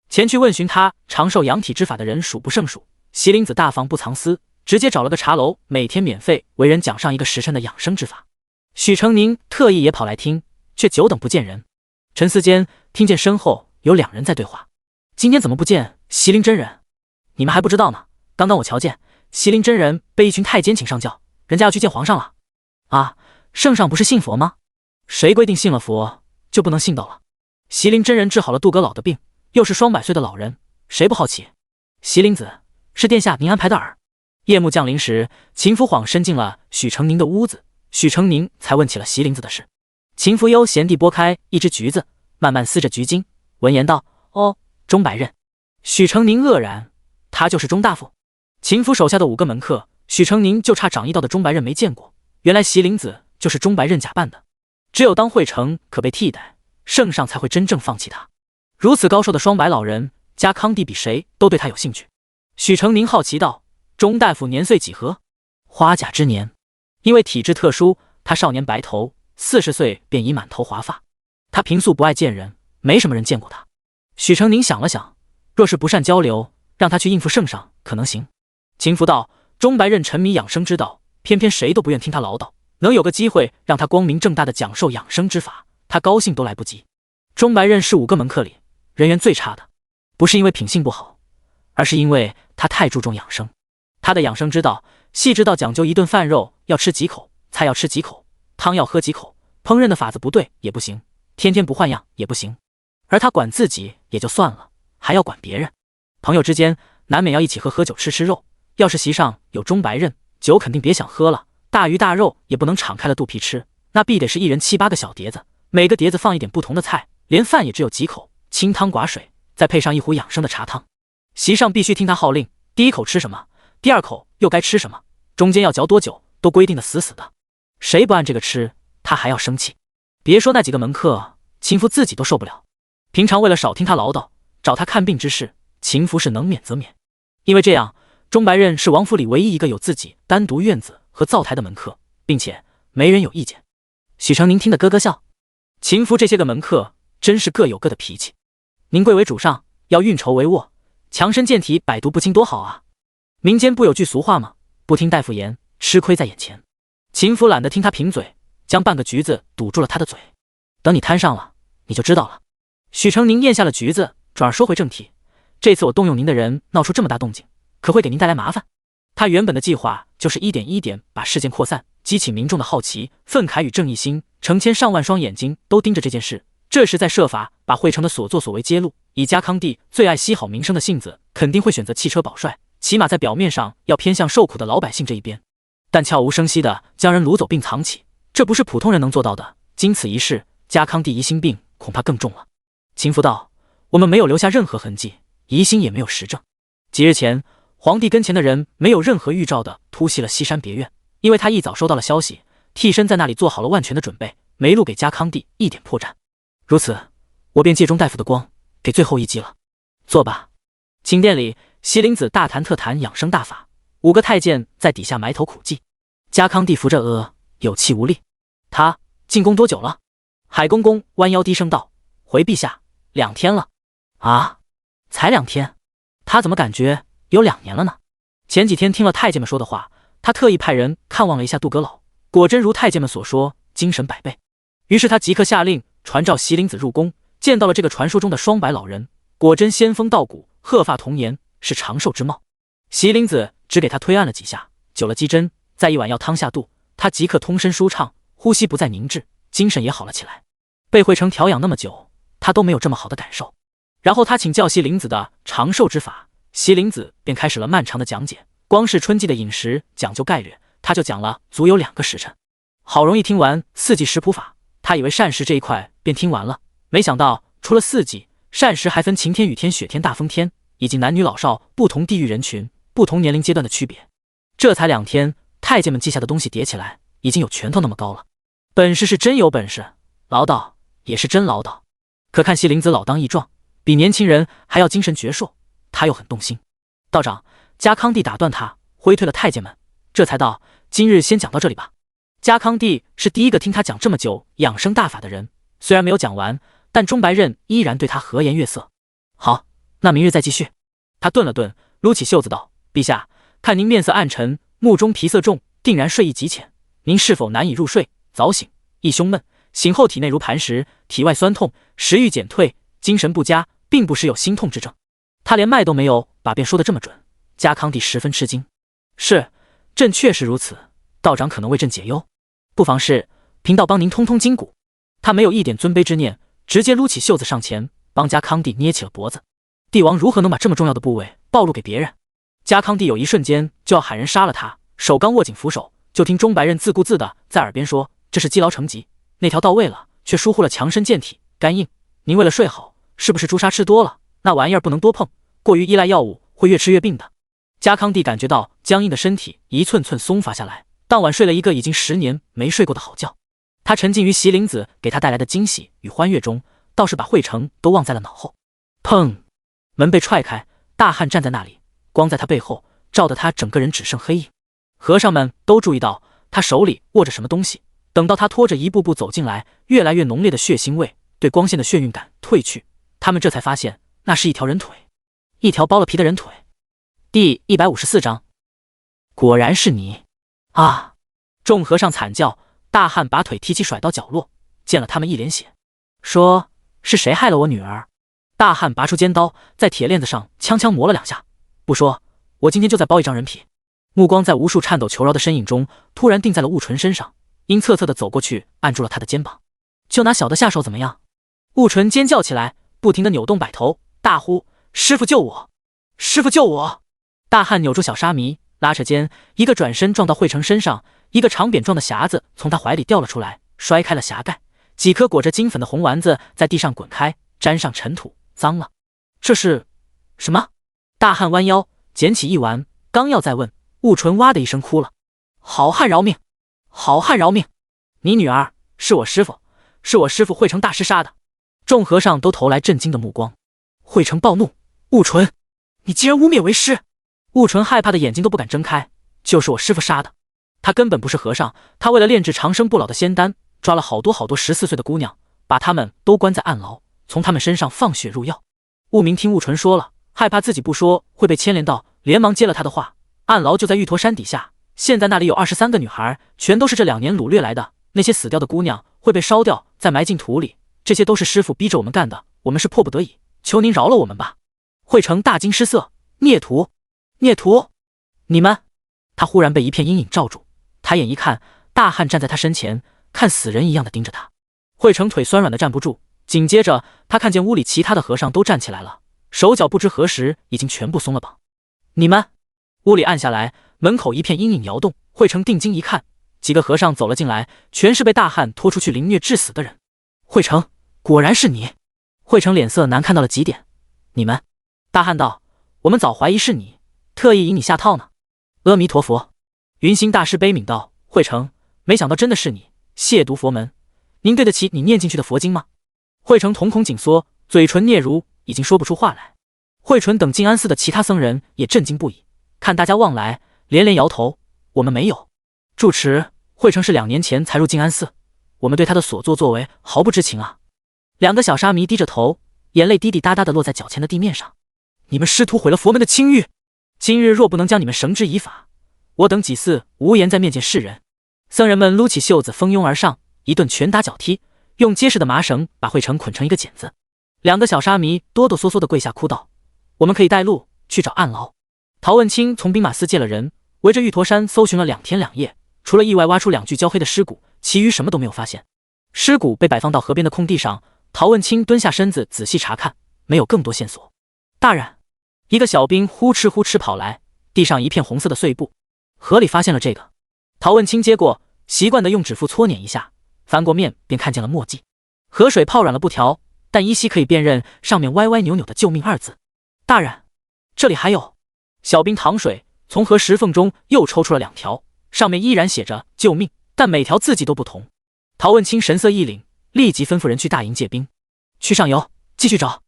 前去问询他长寿养体之法的人数不胜数。席灵子大方不藏私，直接找了个茶楼，每天免费为人讲上1个时辰的养生之法。许成宁特意也跑来听，却久等不见人。沉思间，听见身后有2人在对话。今天怎么不见席灵真人？你们还不知道呢。刚刚我瞧见席灵真人被一群太监请上轿，人家要去见皇上了。啊，圣上不是信佛吗？谁规定信了佛就不能信道了？席灵真人治好了杜阁老的病，又是双百岁的老人，谁不好奇？席灵子，是殿下您安排的耳。夜幕降临时，秦福晃伸进了许成宁的屋子，许成宁才问起了席灵子的事。秦福悠闲地剥开一只橘子，慢慢撕着橘筋，闻言道：“哦，钟白刃。”许成宁愕然，他就是钟大夫。秦府手下的5个门客，许成宁就差掌一道的钟白刃没见过。原来席灵子就是钟白刃假扮的。只有当惠成可被替代，圣上才会真正放弃他。如此高寿的双白老人，家康帝比谁都对他有兴趣。许成宁好奇道：“钟大夫年岁几何？”花甲之年。因为体质特殊，他少年白头，40岁便已满头华发。他平素不爱见人，没什么人见过他。许成宁想了想，若是不善交流，让他去应付圣上可能行。秦福道：“钟白刃沉迷养生之道，偏偏谁都不愿听他唠叨，能有个机会让他光明正大的讲授养生之法，他高兴都来不及。”钟白刃是5个门客里人缘最差的，不是因为品性不好，而是因为他太注重养生。他的养生之道细致到讲究一顿饭肉要吃几口，菜要吃几口，汤要喝几口，烹饪的法子不对也不行，天天不换样也不行。而他管自己也就算了，还要管别人。朋友之间难免要一起喝酒吃肉，要是席上有钟白刃，酒肯定别想喝了，大鱼大肉也不能敞开了肚皮吃，那必得是1人7、8个小碟子，每个碟子放一点不同的菜，连饭也只有几口，清汤寡水，再配上一壶养生的茶汤。席上必须听他号令，第1口吃什么，第2口又该吃什么，中间要嚼多久，都规定的死死的。谁不按这个吃，他还要生气。别说那几个门客，秦福自己都受不了。平常为了少听他唠叨，找他看病之事，秦福是能免则免。因为这样，钟白刃是王府里唯一一个有自己单独院子和灶台的门客，并且没人有意见。许成宁听得咯咯笑。秦福这些个门客真是各有各的脾气。您贵为主上，要运筹帷幄，强身健体，百毒不侵，多好啊！民间不有句俗话吗？不听大夫言，吃亏在眼前。秦福懒得听他贫嘴，将半个橘子堵住了他的嘴。等你摊上了，你就知道了。许成宁咽下了橘子，转而说回正题。这次我动用您的人闹出这么大动静，可会给您带来麻烦？他原本的计划就是一点一点把事件扩散，激起民众的好奇、愤慨与正义心，成千上万双眼睛都盯着这件事。这时再设法把惠成的所作所为揭露，以家康帝最爱惜好名声的性子，肯定会选择弃车保帅，起码在表面上要偏向受苦的老百姓这一边。但悄无声息地将人掳走并藏起，这不是普通人能做到的。经此一事，家康帝疑心病恐怕更重了。秦福道：我们没有留下任何痕迹，疑心也没有实证。几日前，皇帝跟前的人没有任何预兆地突袭了西山别院，因为他一早收到了消息，替身在那里做好了万全的准备，没路给家康帝一点破绽。如此，我便借中大夫的光，给最后一击了。坐吧。寝殿里，西陵子大谈特谈养生大法，5个太监在底下埋头苦记。家康帝扶着有气无力。他进宫多久了？海公公弯腰低声道：回陛下，2天了。啊，才2天？他怎么感觉有2年了呢？前几天听了太监们说的话，他特意派人看望了一下杜阁老，果真如太监们所说，精神百倍。于是他即刻下令传召席灵子入宫，见到了这个传说中的双白老人，果真仙风道骨，鹤发童颜，是长寿之貌。席灵子只给他推按了几下，灸了鸡针，再一碗药汤下肚，他即刻通身舒畅，呼吸不再凝滞，精神也好了起来。被惠成调养那么久，他都没有这么好的感受。然后他请教席灵子的长寿之法，席灵子便开始了漫长的讲解。光是春季的饮食讲究概略，他就讲了足有2个时辰。好容易听完4季食谱法，他以为膳食这一块便听完了，没想到除了4季，膳食还分晴天、雨天、雪天、大风天，以及男女老少不同地域人群、不同年龄阶段的区别。这才2天，太监们记下的东西叠起来，已经有拳头那么高了。本事是真有本事，唠叨也是真唠叨。可看席灵子老当益壮，比年轻人还要精神矍铄，他又很动心。道长，家康帝打断他，挥退了太监们，这才道：今日先讲到这里吧。家康帝是第一个听他讲这么久养生大法的人，虽然没有讲完，但钟白刃依然对他和颜悦色。好，那明日再继续。他顿了顿，撸起袖子道：陛下，看您面色暗沉，目中皮色重，定然睡意极浅，您是否难以入睡？早醒，易胸闷，醒后体内如磐石，体外酸痛，食欲减退，精神不佳，并不时有心痛之症。他连脉都没有把便说得这么准，家康帝十分吃惊。是，朕确实如此，道长可能为朕解忧，不妨事，贫道帮您通通筋骨。他没有一点尊卑之念，直接撸起袖子上前，帮家康帝捏起了脖子。帝王如何能把这么重要的部位暴露给别人？家康帝有一瞬间就要喊人杀了他，手刚握紧扶手，就听钟白刃自顾自的在耳边说：这是积劳成疾，那条到位了，却疏忽了强身健体、肝硬。您为了睡好，是不是朱砂吃多了？那玩意儿不能多碰，过于依赖药物会越吃越病的。家康帝感觉到僵硬的身体一寸寸松发下来，当晚睡了一个已经10年没睡过的好觉。他沉浸于席灵子给他带来的惊喜与欢悦中，倒是把惠成都忘在了脑后。砰！门被踹开，大汉站在那里，光在他背后照得他整个人只剩黑影。和尚们都注意到他手里握着什么东西，等到他拖着一步步走进来，越来越浓烈的血腥味对光线的眩晕感褪去，他们这才发现那是一条人腿，一条剥了皮的人腿。第154章，果然是你啊！众和尚惨叫，大汉把腿提起甩到角落，溅了他们一脸血，说：是谁害了我女儿？大汉拔出尖刀，在铁链子上锵锵磨了2下，不说，我今天就再剥一张人皮。目光在无数颤抖求饶的身影中，突然定在了雾纯身上，阴恻恻地走过去，按住了他的肩膀。就拿小的下手怎么样？雾纯尖叫起来，不停地扭动摆头，大呼：师傅救我！师傅救我！大汉扭住小沙弥，拉扯间，一个转身撞到惠成身上，一个长扁状的匣子从他怀里掉了出来，摔开了匣盖，几颗裹着金粉的红丸子在地上滚开，沾上尘土，脏了。这是什么？大汉弯腰捡起一丸，刚要再问，雾纯哇的一声哭了：好汉饶命！好汉饶命！你女儿是我师傅，是我师傅惠成大师杀的。众和尚都投来震惊的目光。惠成暴怒：雾纯，你竟然污蔑为师！雾纯害怕的眼睛都不敢睁开，就是我师傅杀的。他根本不是和尚，他为了炼制长生不老的仙丹，抓了好多14岁的姑娘，把她们都关在暗牢，从她们身上放血入药。雾明听雾纯说了，害怕自己不说会被牵连到，连忙接了他的话。暗牢就在玉驼山底下，现在那里有23个女孩，全都是这2年掳掠来的，那些死掉的姑娘会被烧掉，再埋进土里，这些都是师傅逼着我们干的，我们是迫不得已，求您饶了我们吧。惠成大惊失色：孽徒！孽徒！你们他忽然被一片阴影罩住，抬眼一看，大汉站在他身前，看死人一样的盯着他。惠成腿酸软的站不住，紧接着他看见屋里其他的和尚都站起来了，手脚不知何时已经全部松了绑。你们！屋里暗下来，门口一片阴影摇动。惠成定睛一看，几个和尚走了进来，全是被大汉拖出去凌虐致死的人。惠成，果然是你！惠成脸色难看到了极点。你们！大汉道：我们早怀疑是你，特意引你下套呢。阿弥陀佛。云心大师悲悯道：惠成，没想到真的是你，亵渎佛门，您对得起你念进去的佛经吗？惠成瞳孔紧缩，嘴唇嗫嚅，已经说不出话来。惠纯等静安寺的其他僧人也震惊不已，看大家望来，连连摇头：我们没有。住持，惠成是2年前才入静安寺，我们对他的所作作为毫不知情啊。2个小沙弥低着头，眼泪滴滴答答地落在脚前的地面上。你们师徒毁了佛门的清誉，今日若不能将你们绳之以法，我等几寺无颜在面见世人。僧人们撸起袖子蜂拥而上，一顿拳打脚踢，用结实的麻绳把惠成捆成一个茧子。2个小沙弥哆哆嗦嗦地跪下哭道：我们可以带路去找暗牢。陶问清从兵马司借了人，围着玉驼山搜寻了2天2夜，除了意外挖出2具焦黑的尸骨，其余什么都没有发现。尸骨被摆放到河边的空地上，陶问清蹲下身子仔细查看，没有更多线索。大人，一个小兵呼哧呼哧跑来，地上一片红色的碎布，河里发现了这个。陶问清接过，习惯地用指腹搓捻一下，翻过面便看见了墨迹。河水泡软了布条，但依稀可以辨认上面歪歪扭扭的救命2字。大人，这里还有。小兵淌水，从河石缝中又抽出了2条，上面依然写着救命，但每条字迹都不同。陶问清神色一凛，立即吩咐人去大营借兵。去上游继续找，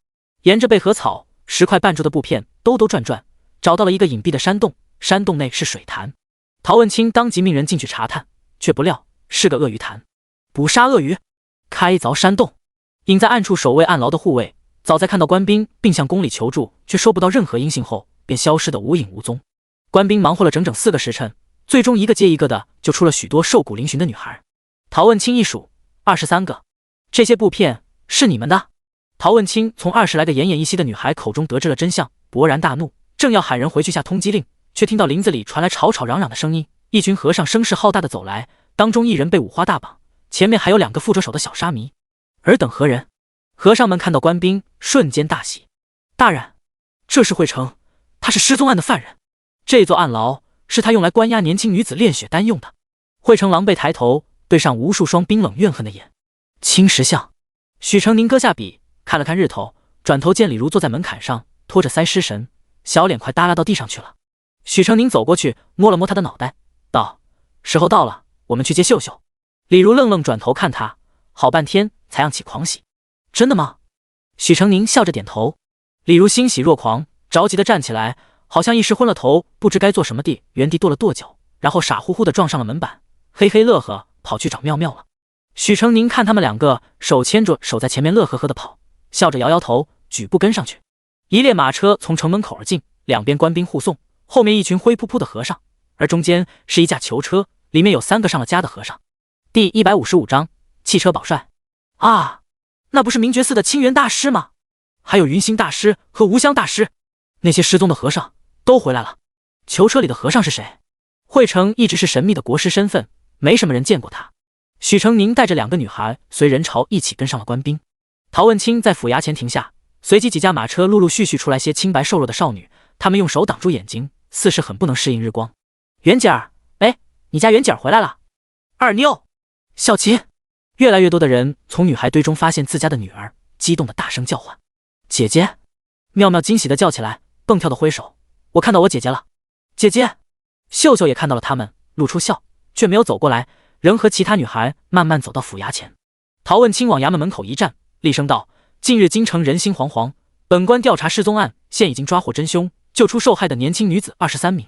沿着被河草、石块绊住的布片兜兜转转，找到了一个隐蔽的山洞，山洞内是水潭。陶问清当即命人进去查探，却不料是个鳄鱼潭。捕杀鳄鱼，开凿山洞。隐在暗处守卫暗牢的护卫，早在看到官兵并向宫里求助，却收不到任何音信后，便消失得无影无踪。官兵忙活了整整4个时辰，最终一个接一个的就出了许多瘦骨嶙峋的女孩。陶问清一数，23个。这些布片是你们的？陶问清从20来个奄奄一息的女孩口中得知了真相，勃然大怒，正要喊人回去下通缉令，却听到林子里传来吵吵嚷嚷的声音。一群和尚声势浩大的走来，当中一人被五花大绑，前面还有2个负着手的小沙弥。尔等何人？和尚们看到官兵，瞬间大喜。大人，这是惠成，他是失踪案的犯人。这座暗牢是他用来关押年轻女子炼血丹用的。惠成狼狈抬头，对上无数双冰冷怨恨的眼。青石像。许成宁搁下笔，看了看日头，转头见李如坐在门槛上，拖着腮失神，小脸快耷拉到地上去了。许成宁走过去，摸了摸他的脑袋，道：时候到了，我们去接秀秀。李如愣愣转头看他，好半天才扬起狂喜。真的吗？许成宁笑着点头。李如欣喜若狂，着急地站起来，好像一时昏了头，不知该做什么地，原地跺了跺脚，然后傻乎乎地撞上了门板，嘿嘿乐呵，跑去找妙妙了。许成宁看他们2个手牵着手在前面乐呵呵地跑，笑着摇摇头，举步跟上去。一列马车从城门口而进，两边官兵护送，后面一群灰扑扑的和尚，而中间是一架囚车，里面有3个上了家的和尚。第155章汽车保帅。啊，那不是明觉寺的清源大师吗？还有云心大师和无香大师，那些失踪的和尚都回来了。囚车里的和尚是谁？惠成一直是神秘的国师身份，没什么人见过他。许成宁带着2个女孩随人潮一起跟上了官兵。陶问清在府衙前停下，随即几架马车陆陆续续出来些清白瘦弱的少女，她们用手挡住眼睛，似是很不能适应日光。元姐儿，哎，你家元姐儿回来了。二妞，孝琴。越来越多的人从女孩堆中发现自家的女儿，激动的大声叫唤。姐姐！妙妙惊喜的叫起来，蹦跳的挥手，我看到我姐姐了。姐姐！秀秀也看到了他们，露出笑，却没有走过来，仍和其他女孩慢慢走到府衙前。陶问清往衙门门口一站，厉声道：近日京城人心惶惶，本官调查失踪案，现已经抓获真凶，救出受害的年轻女子23名，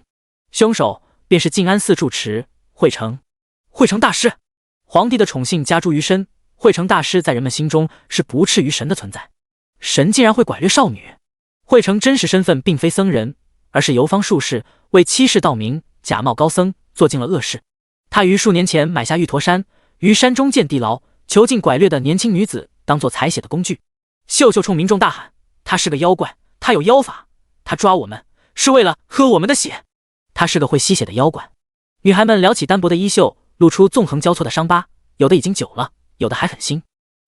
凶手便是静安寺住持惠成。惠成大师！皇帝的宠幸加诸于身，惠成大师在人们心中是不啻于神的存在。神竟然会拐掠少女！惠成真实身份并非僧人，而是游方术士，为欺世盗名，假冒高僧，做尽了恶事。他于数年前买下玉驼山，于山中建地牢，囚禁拐掠的年轻女子，当作采血的工具。秀秀冲民众大喊：他是个妖怪，他有妖法，他抓我们是为了喝我们的血。他是个会吸血的妖怪。女孩们撩起单薄的衣袖，露出纵横交错的伤疤，有的已经久了，有的还很新。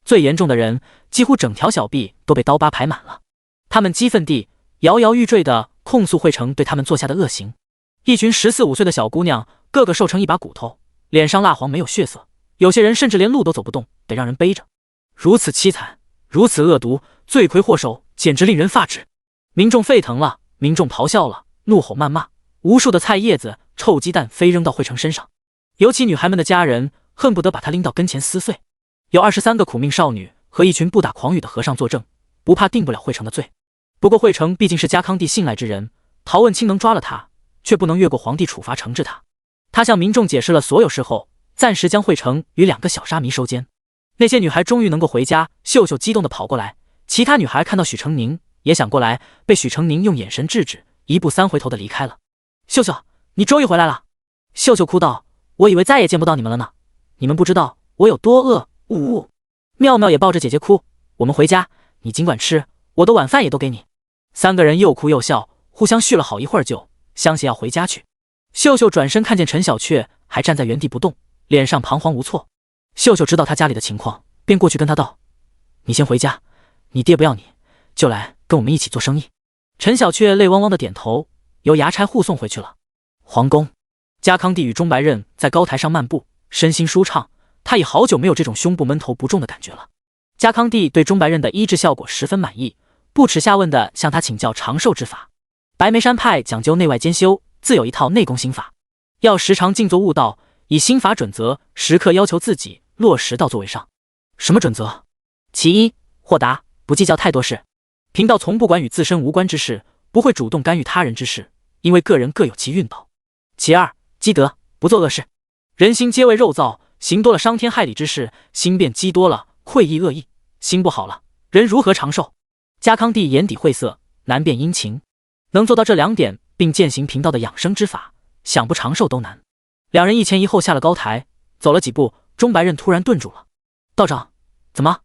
最严重的人，几乎整条小臂都被刀疤排满了。他们激愤地摇摇欲坠地控诉惠成对他们做下的恶行。一群14、15岁的小姑娘，个个瘦成一把骨头，脸上蜡黄没有血色，有些人甚至连路都走不动，得让人背着。如此凄惨，如此恶毒，罪魁祸首简直令人发指。民众沸腾了，民众咆哮了，怒吼谩骂，无数的菜叶子、臭鸡蛋飞扔到惠成身上。尤其女孩们的家人恨不得把她拎到跟前撕碎。有23个苦命少女和一群不打诳语的和尚作证，不怕定不了惠成的罪。不过惠成毕竟是家康帝信赖之人，陶问清能抓了他，却不能越过皇帝处罚惩治他。他向民众解释了所有事后，暂时将惠成与2个小沙弥收监。那些女孩终于能够回家，秀秀激动地跑过来，其他女孩看到许成宁也想过来，被许成宁用眼神制止，一步3回头地离开了。秀秀，你终于回来了！秀秀哭道：“我以为再也见不到你们了呢，你们不知道我有多饿。”呜呜。妙妙也抱着姐姐哭：“我们回家，你尽管吃，我的晚饭也都给你。”3个人又哭又笑，互相叙了好一会儿旧，相携要回家去。秀秀转身看见陈小雀还站在原地不动，脸上彷徨无措。秀秀知道他家里的情况，便过去跟他道：“你先回家，你爹不要你，就来跟我们一起做生意。”陈小雀泪汪汪的点头，由衙差护送回去了。皇宫，家康帝与钟白刃在高台上漫步，身心舒畅，他已好久没有这种胸部闷头不中的感觉了。家康帝对钟白刃的医治效果十分满意，不耻下问地向他请教长寿之法。白眉山派讲究内外兼修，自有一套内功心法，要时常静坐悟道，以心法准则时刻要求自己落实到座位上。什么准则？其一，豁达，不计较太多事。贫道从不管与自身无关之事，不会主动干预他人之事，因为个人各有其运道。其二，积德，不做恶事。人心皆为肉造，行多了伤天害理之事，心便积多了愧意恶意，心不好了，人如何长寿？家康帝眼底晦涩，难辨阴晴，能做到这2点，并践行贫道的养生之法，想不长寿都难。2人一前一后下了高台，走了几步，钟白刃突然顿住了。道长，怎么？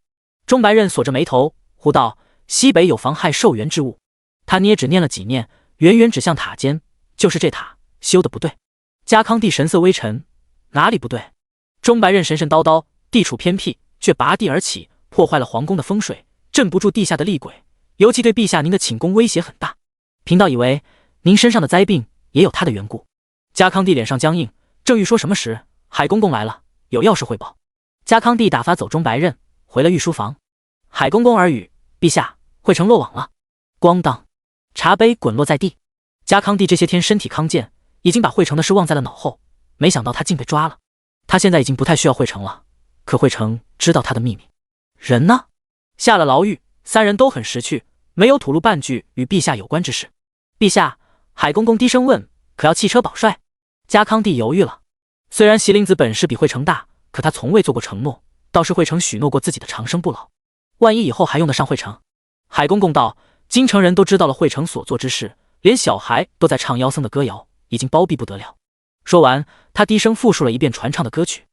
钟白刃锁着眉头，呼道：“西北有妨害寿元之物。”他捏指念了几念，远远指向塔尖，就是这塔修得不对。家康帝神色微沉，哪里不对？钟白刃神神叨叨，地处偏僻，却拔地而起，破坏了皇宫的风水，镇不住地下的厉鬼，尤其对陛下您的寝宫威胁很大。贫道以为您身上的灾病也有他的缘故。家康帝脸上僵硬，正欲说什么时，海公公来了，有要事汇报。家康帝打发走钟白刃，回了御书房。海公公耳语：“陛下，惠成落网了。”咣当，茶杯滚落在地。家康帝这些天身体康健，已经把惠成的事忘在了脑后，没想到他竟被抓了。他现在已经不太需要惠成了，可惠成知道他的秘密。人呢？下了牢狱，3人都很识趣，没有吐露半句与陛下有关之事。陛下，海公公低声问：“可要弃车保帅？”家康帝犹豫了。虽然席林子本事比惠成大，可他从未做过承诺，倒是惠成许诺过自己的长生不老。万一以后还用得上惠成？海公公道：“京城人都知道了惠成所做之事，连小孩都在唱妖僧的歌谣，已经包庇不得了。”说完，他低声复述了一遍传唱的歌曲：“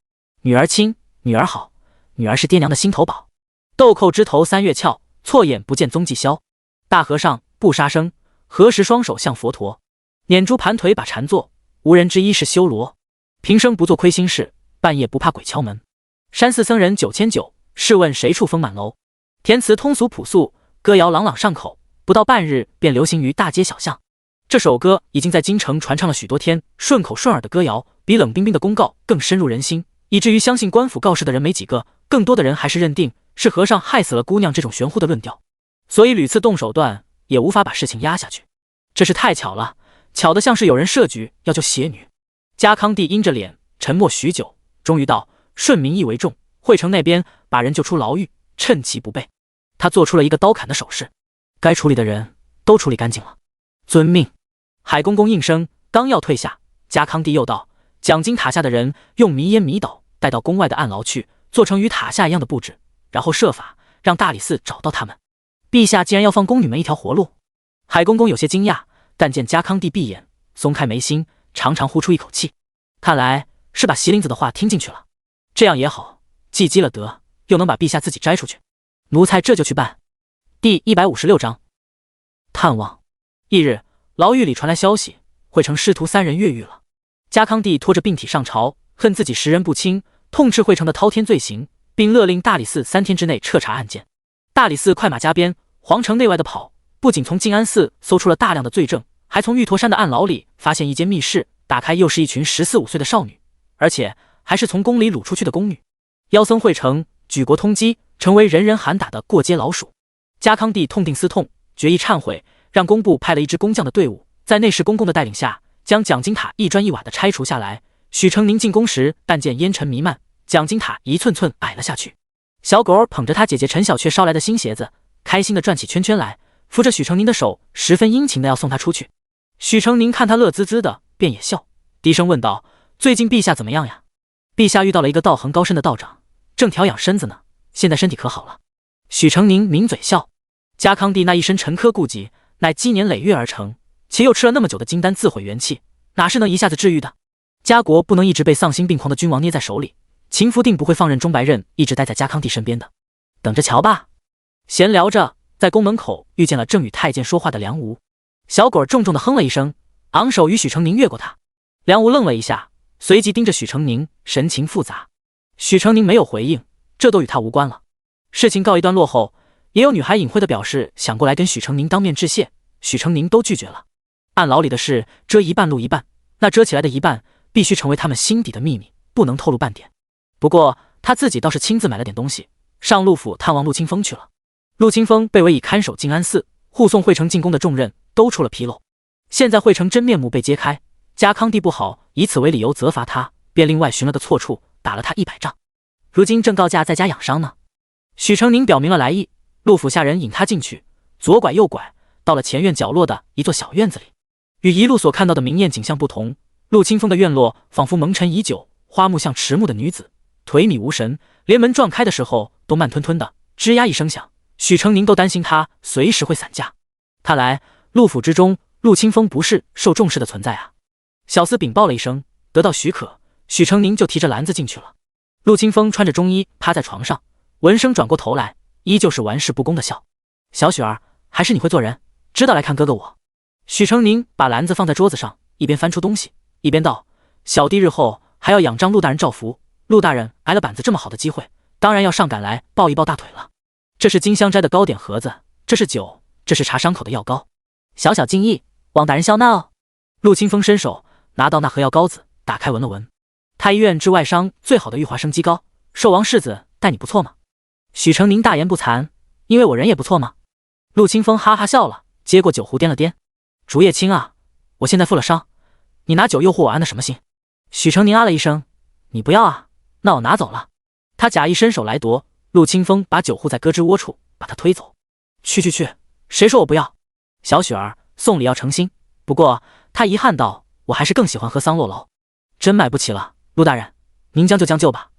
女儿亲，女儿好，女儿是爹娘的心头宝。豆蔻枝头3月俏，错眼不见踪迹消。大和尚不杀生，何时双手像佛陀？捻珠盘腿把禅坐，无人知一是修罗。平生不做亏心事，半夜不怕鬼敲门。山寺僧人9900，试问谁处丰满楼？”填词通俗朴素，歌谣朗朗上口，不到半日便流行于大街小巷。这首歌已经在京城传唱了许多天，顺口顺耳的歌谣比冷冰冰的公告更深入人心，以至于相信官府告示的人没几个，更多的人还是认定是和尚害死了姑娘这种玄乎的论调，所以屡次动手段也无法把事情压下去。这是太巧了，巧得像是有人设局要救邪女。家康帝阴着脸沉默许久，终于道：“顺民意为重，惠成那边把人救出牢狱，趁其不备。”他做出了一个刀砍的手势，该处理的人都处理干净了。遵命。海公公应声，刚要退下，家康帝又道：“讲经塔下的人用迷烟迷倒带到宫外的暗牢去，做成与塔下一样的布置，然后设法让大理寺找到他们。陛下竟然要放宫女们一条活路。”海公公有些惊讶，但见家康帝闭眼松开眉心，长长呼出一口气，看来是把席林子的话听进去了。这样也好，既积了德，又能把陛下自己摘出去。奴才这就去办。第156章探望。翌日，牢狱里传来消息，惠成师徒3人越狱了。家康帝拖着病体上朝，恨自己识人不清，痛斥惠成的滔天罪行，并勒令大理寺3天之内彻查案件。大理寺快马加鞭，皇城内外的跑，不仅从静安寺搜出了大量的罪证，还从玉驼山的暗牢里发现一间密室，打开又是一群14、15岁的少女，而且还是从宫里掳出去的宫女。妖僧惠成举国通缉，成为人人喊打的过街老鼠。家康帝痛定思痛，决意忏悔，让工部派了一支工匠的队伍，在内侍公公的带领下，将讲经塔一砖一瓦的拆除下来。许成宁进宫时，但见烟尘弥漫，讲经塔一寸寸矮了下去。小狗儿捧着他姐姐陈小雀捎来的新鞋子，开心地转起圈圈来，扶着许成宁的手，十分殷勤地要送他出去。许成宁看他乐滋滋的，便也笑，低声问道：“最近陛下怎么样呀？”陛下遇到了一个道行高深的道长，正调养身子呢，现在身体可好了。许成宁抿嘴笑。家康帝那一身沉疴痼疾，乃积年累月而成，且又吃了那么久的金丹自毁元气，哪是能一下子治愈的？家国不能一直被丧心病狂的君王捏在手里，秦福定不会放任钟白刃一直待在家康帝身边的，等着瞧吧。闲聊着，在宫门口遇见了正与太监说话的梁吴。小狗重重地哼了一声，昂首与许成宁越过他。梁吴愣了一下，随即盯着许成宁，神情复杂。许成宁没有回应，这都与他无关了。事情告一段落后，也有女孩隐晦地表示想过来跟许成宁当面致谢，许成宁都拒绝了。暗牢里的事遮一半露一半，那遮起来的一半必须成为他们心底的秘密，不能透露半点。不过他自己倒是亲自买了点东西，上陆府探望陆清风去了。陆清风被委以看守静安寺、护送惠成进宫的重任都出了纰漏，现在惠成真面目被揭开，家康帝不好以此为理由责罚他，便另外寻了个错处，打了他100杖。如今正告假在家养伤呢。许成宁表明了来意，陆府下人引他进去，左拐右拐，到了前院角落的一座小院子里。与一路所看到的明艳景象不同，陆清风的院落仿佛蒙尘已久，花木像迟暮的女子，颓靡无神，连门撞开的时候都慢吞吞的，吱呀一声响。许成宁都担心他随时会散架。看来陆府之中，陆清风不是受重视的存在啊。小厮禀报了一声，得到许可，许成宁就提着篮子进去了。陆清风穿着中衣趴在床上，闻声转过头来，依旧是玩世不恭的笑。小许儿，还是你会做人，知道来看哥哥我。许成宁把篮子放在桌子上，一边翻出东西，一边道：小弟日后还要仰仗陆大人照拂，陆大人挨了板子这么好的机会，当然要上赶来抱一抱大腿了。这是金香斋的糕点盒子，这是酒，这是查伤口的药膏。小小敬意，望大人笑纳哦。陆清风伸手拿到那盒药膏子，打开闻了闻。太医院治外伤最好的玉华生肌膏，寿王世子待你不错吗？许成宁大言不惭，因为我人也不错吗？陆清风哈哈笑了，接过酒壶掂了掂。竹叶青啊，我现在负了伤，你拿酒诱惑我安的什么心？许成宁啊了一声，你不要啊，那我拿走了。他假意伸手来夺，陆清风把酒壶在胳肢窝处把他推走。去，谁说我不要？小许儿送礼要诚心，不过他遗憾道，我还是更喜欢喝桑洛劳，真买不起了。陆大人，您将就将就吧。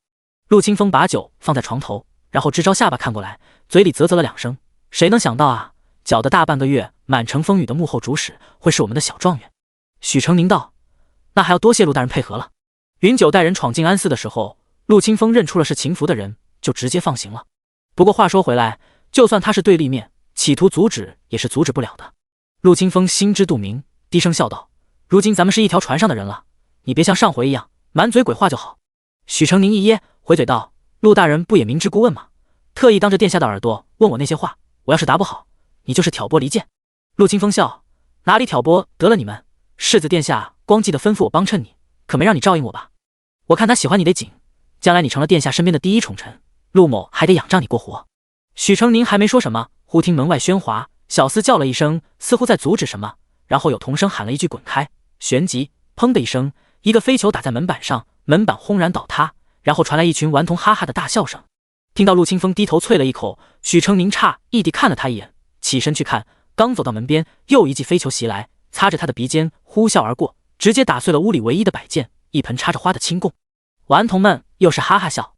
陆清风把酒放在床头，然后支招下巴看过来，嘴里啧啧了2声。谁能想到啊，搅得大半个月满城风雨的幕后主使会是我们的小状元。许成宁道：那还要多谢陆大人配合了。云九带人闯进安寺的时候，陆清风认出了是秦福的人，就直接放行了。不过话说回来，就算他是对立面，企图阻止也是阻止不了的。陆清风心知肚明，低声笑道：如今咱们是一条船上的人了，你别像上回一样满嘴鬼话就好。许成宁一噎，回嘴道：陆大人不也明知故问吗？特意当着殿下的耳朵问我那些话，我要是答不好，你就是挑拨离间。陆清风笑：哪里挑拨得了你们，世子殿下光记得吩咐我帮衬你，可没让你照应我吧？我看他喜欢你得紧，将来你成了殿下身边的第一宠臣，陆某还得仰仗你过活。许成宁还没说什么，忽听门外喧哗，小厮叫了一声，似乎在阻止什么，然后有童声喊了一句滚开，旋即砰的一声，一个飞球打在门板上，门板轰然倒塌，然后传来一群顽童哈哈的大笑声。听到陆清风低头啐了一口，许成宁诧异地看了他一眼，起身去看，刚走到门边，又一记飞球袭来，擦着他的鼻尖呼啸而过，直接打碎了屋里唯一的摆件，一盆插着花的清供。顽童们又是哈哈笑。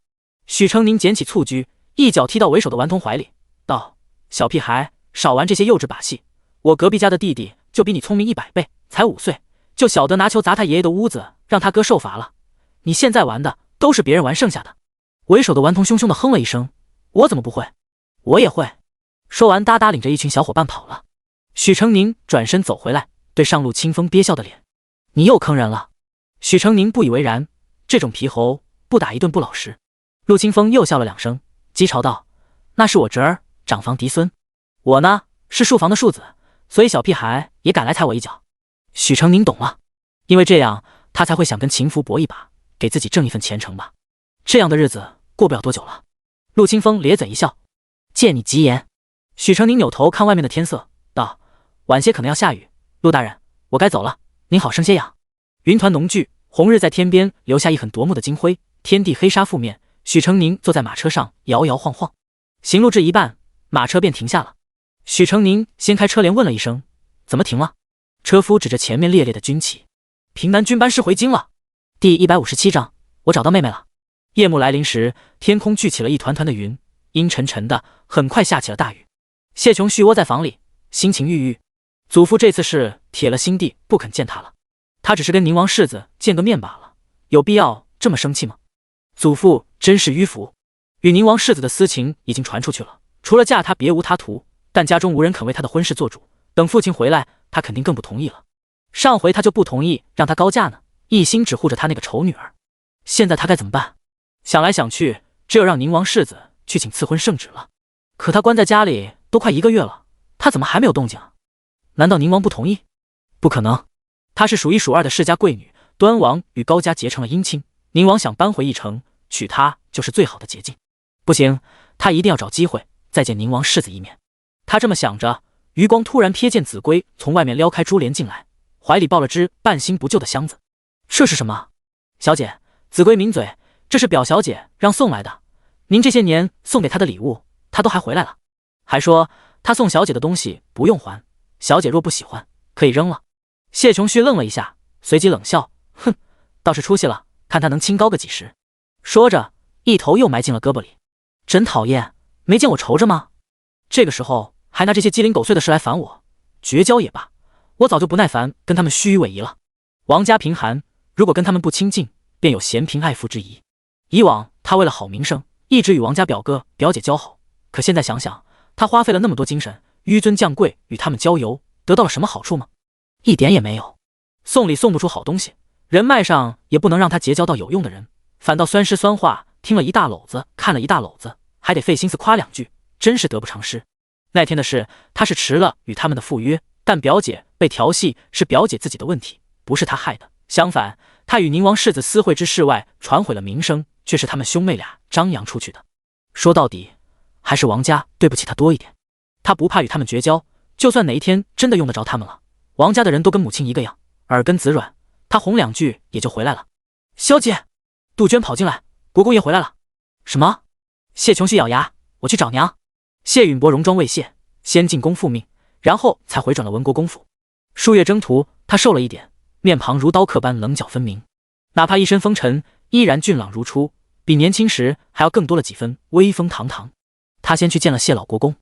许成宁捡起蹴鞠，一脚踢到为首的顽童怀里，道：小屁孩，少玩这些幼稚把戏，我隔壁家的弟弟就比你聪明100倍，才5岁，就晓得拿球砸他爷爷的屋子，让他哥受罚了。你现在玩的都是别人玩剩下的。为首的顽童凶凶地哼了一声，我怎么不会？我也会。说完哒哒领着一群小伙伴跑了。许成宁转身走回来，对上路清风憋笑的脸你又坑人了。许成宁不以为然，这种皮猴不打一顿不老实。陆清风又笑了2声，讥嘲道：那是我侄儿，长房嫡孙，我呢是树房的树子，所以小屁孩也敢来踩我一脚。许成宁懂了，因为这样他才会想跟秦福搏一把，给自己挣一份前程吧。这样的日子过不了多久了。陆清风咧嘴一笑，借你吉言。许成宁扭头看外面的天色，道：晚些可能要下雨，陆大人，我该走了，您好生歇养。云团浓聚，红日在天边留下一很夺目的金辉，天地黑纱覆面。许成宁坐在马车上摇摇晃晃，行路至一半，马车便停下了。许成宁掀开车帘问了一声：怎么停了？车夫指着前面烈烈的军旗：平南军班师回京了。第157章，我找到妹妹了。夜幕来临时，天空聚起了一团团的云，阴沉沉的，很快下起了大雨。谢琼旭窝在房里，心情郁郁。祖父这次是铁了心地不肯见他了，他只是跟宁王世子见个面罢了，有必要这么生气吗？祖父真是迂腐，与宁王世子的私情已经传出去了，除了嫁他别无他图，但家中无人肯为他的婚事做主，等父亲回来，他肯定更不同意了。上回他就不同意让他高嫁呢，一心只护着他那个丑女儿。现在他该怎么办？想来想去，只有让宁王世子去请赐婚圣旨了。可他关在家里都快1个月了，他怎么还没有动静啊？难道宁王不同意？不可能，她是数一数二的世家贵女，端王与高家结成了姻亲，宁王想搬回义城，娶她就是最好的捷径。不行，他一定要找机会再见宁王世子一面。他这么想着，余光突然瞥见子规从外面撩开珠帘进来，怀里抱了只半新不旧的箱子。这是什么？小姐，子规抿嘴，这是表小姐让送来的，您这些年送给她的礼物，她都还回来了，还说她送小姐的东西不用还，小姐若不喜欢可以扔了。谢琼旭愣了一下，随即冷笑：哼，倒是出息了，看他能清高个几时。说着一头又埋进了胳膊里。真讨厌，没见我愁着吗？这个时候还拿这些鸡零狗碎的事来烦我，绝交也罢，我早就不耐烦跟他们虚与委蛇了。王家贫寒，如果跟他们不亲近，便有嫌贫爱富之疑。以往他为了好名声，一直与王家表哥表姐交好，可现在想想，他花费了那么多精神，纡尊降贵与他们交游，得到了什么好处吗？一点也没有。送礼送不出好东西，人脉上也不能让他结交到有用的人，反倒酸诗酸话听了一大篓子，看了一大篓子，还得费心思夸2句，真是得不偿失。那天的事，他是迟了与他们的赴约，但表姐被调戏是表姐自己的问题，不是他害的。相反，他与宁王世子私会之事外传毁了名声，却是他们兄妹俩张扬出去的。说到底，还是王家对不起他多一点。他不怕与他们绝交，就算哪一天真的用得着他们了，王家的人都跟母亲一个样，耳根子软，他哄2句也就回来了。小姐，杜鹃跑进来，国公爷回来了。什么？谢琼旭咬牙，我去找娘。谢允伯戎装未谢，先进宫复命，然后才回转了文国公府。数月征途，他瘦了一点，面庞如刀刻般棱角分明，哪怕一身风尘，依然俊朗如初，比年轻时还要更多了几分威风堂堂。他先去见了谢老国公，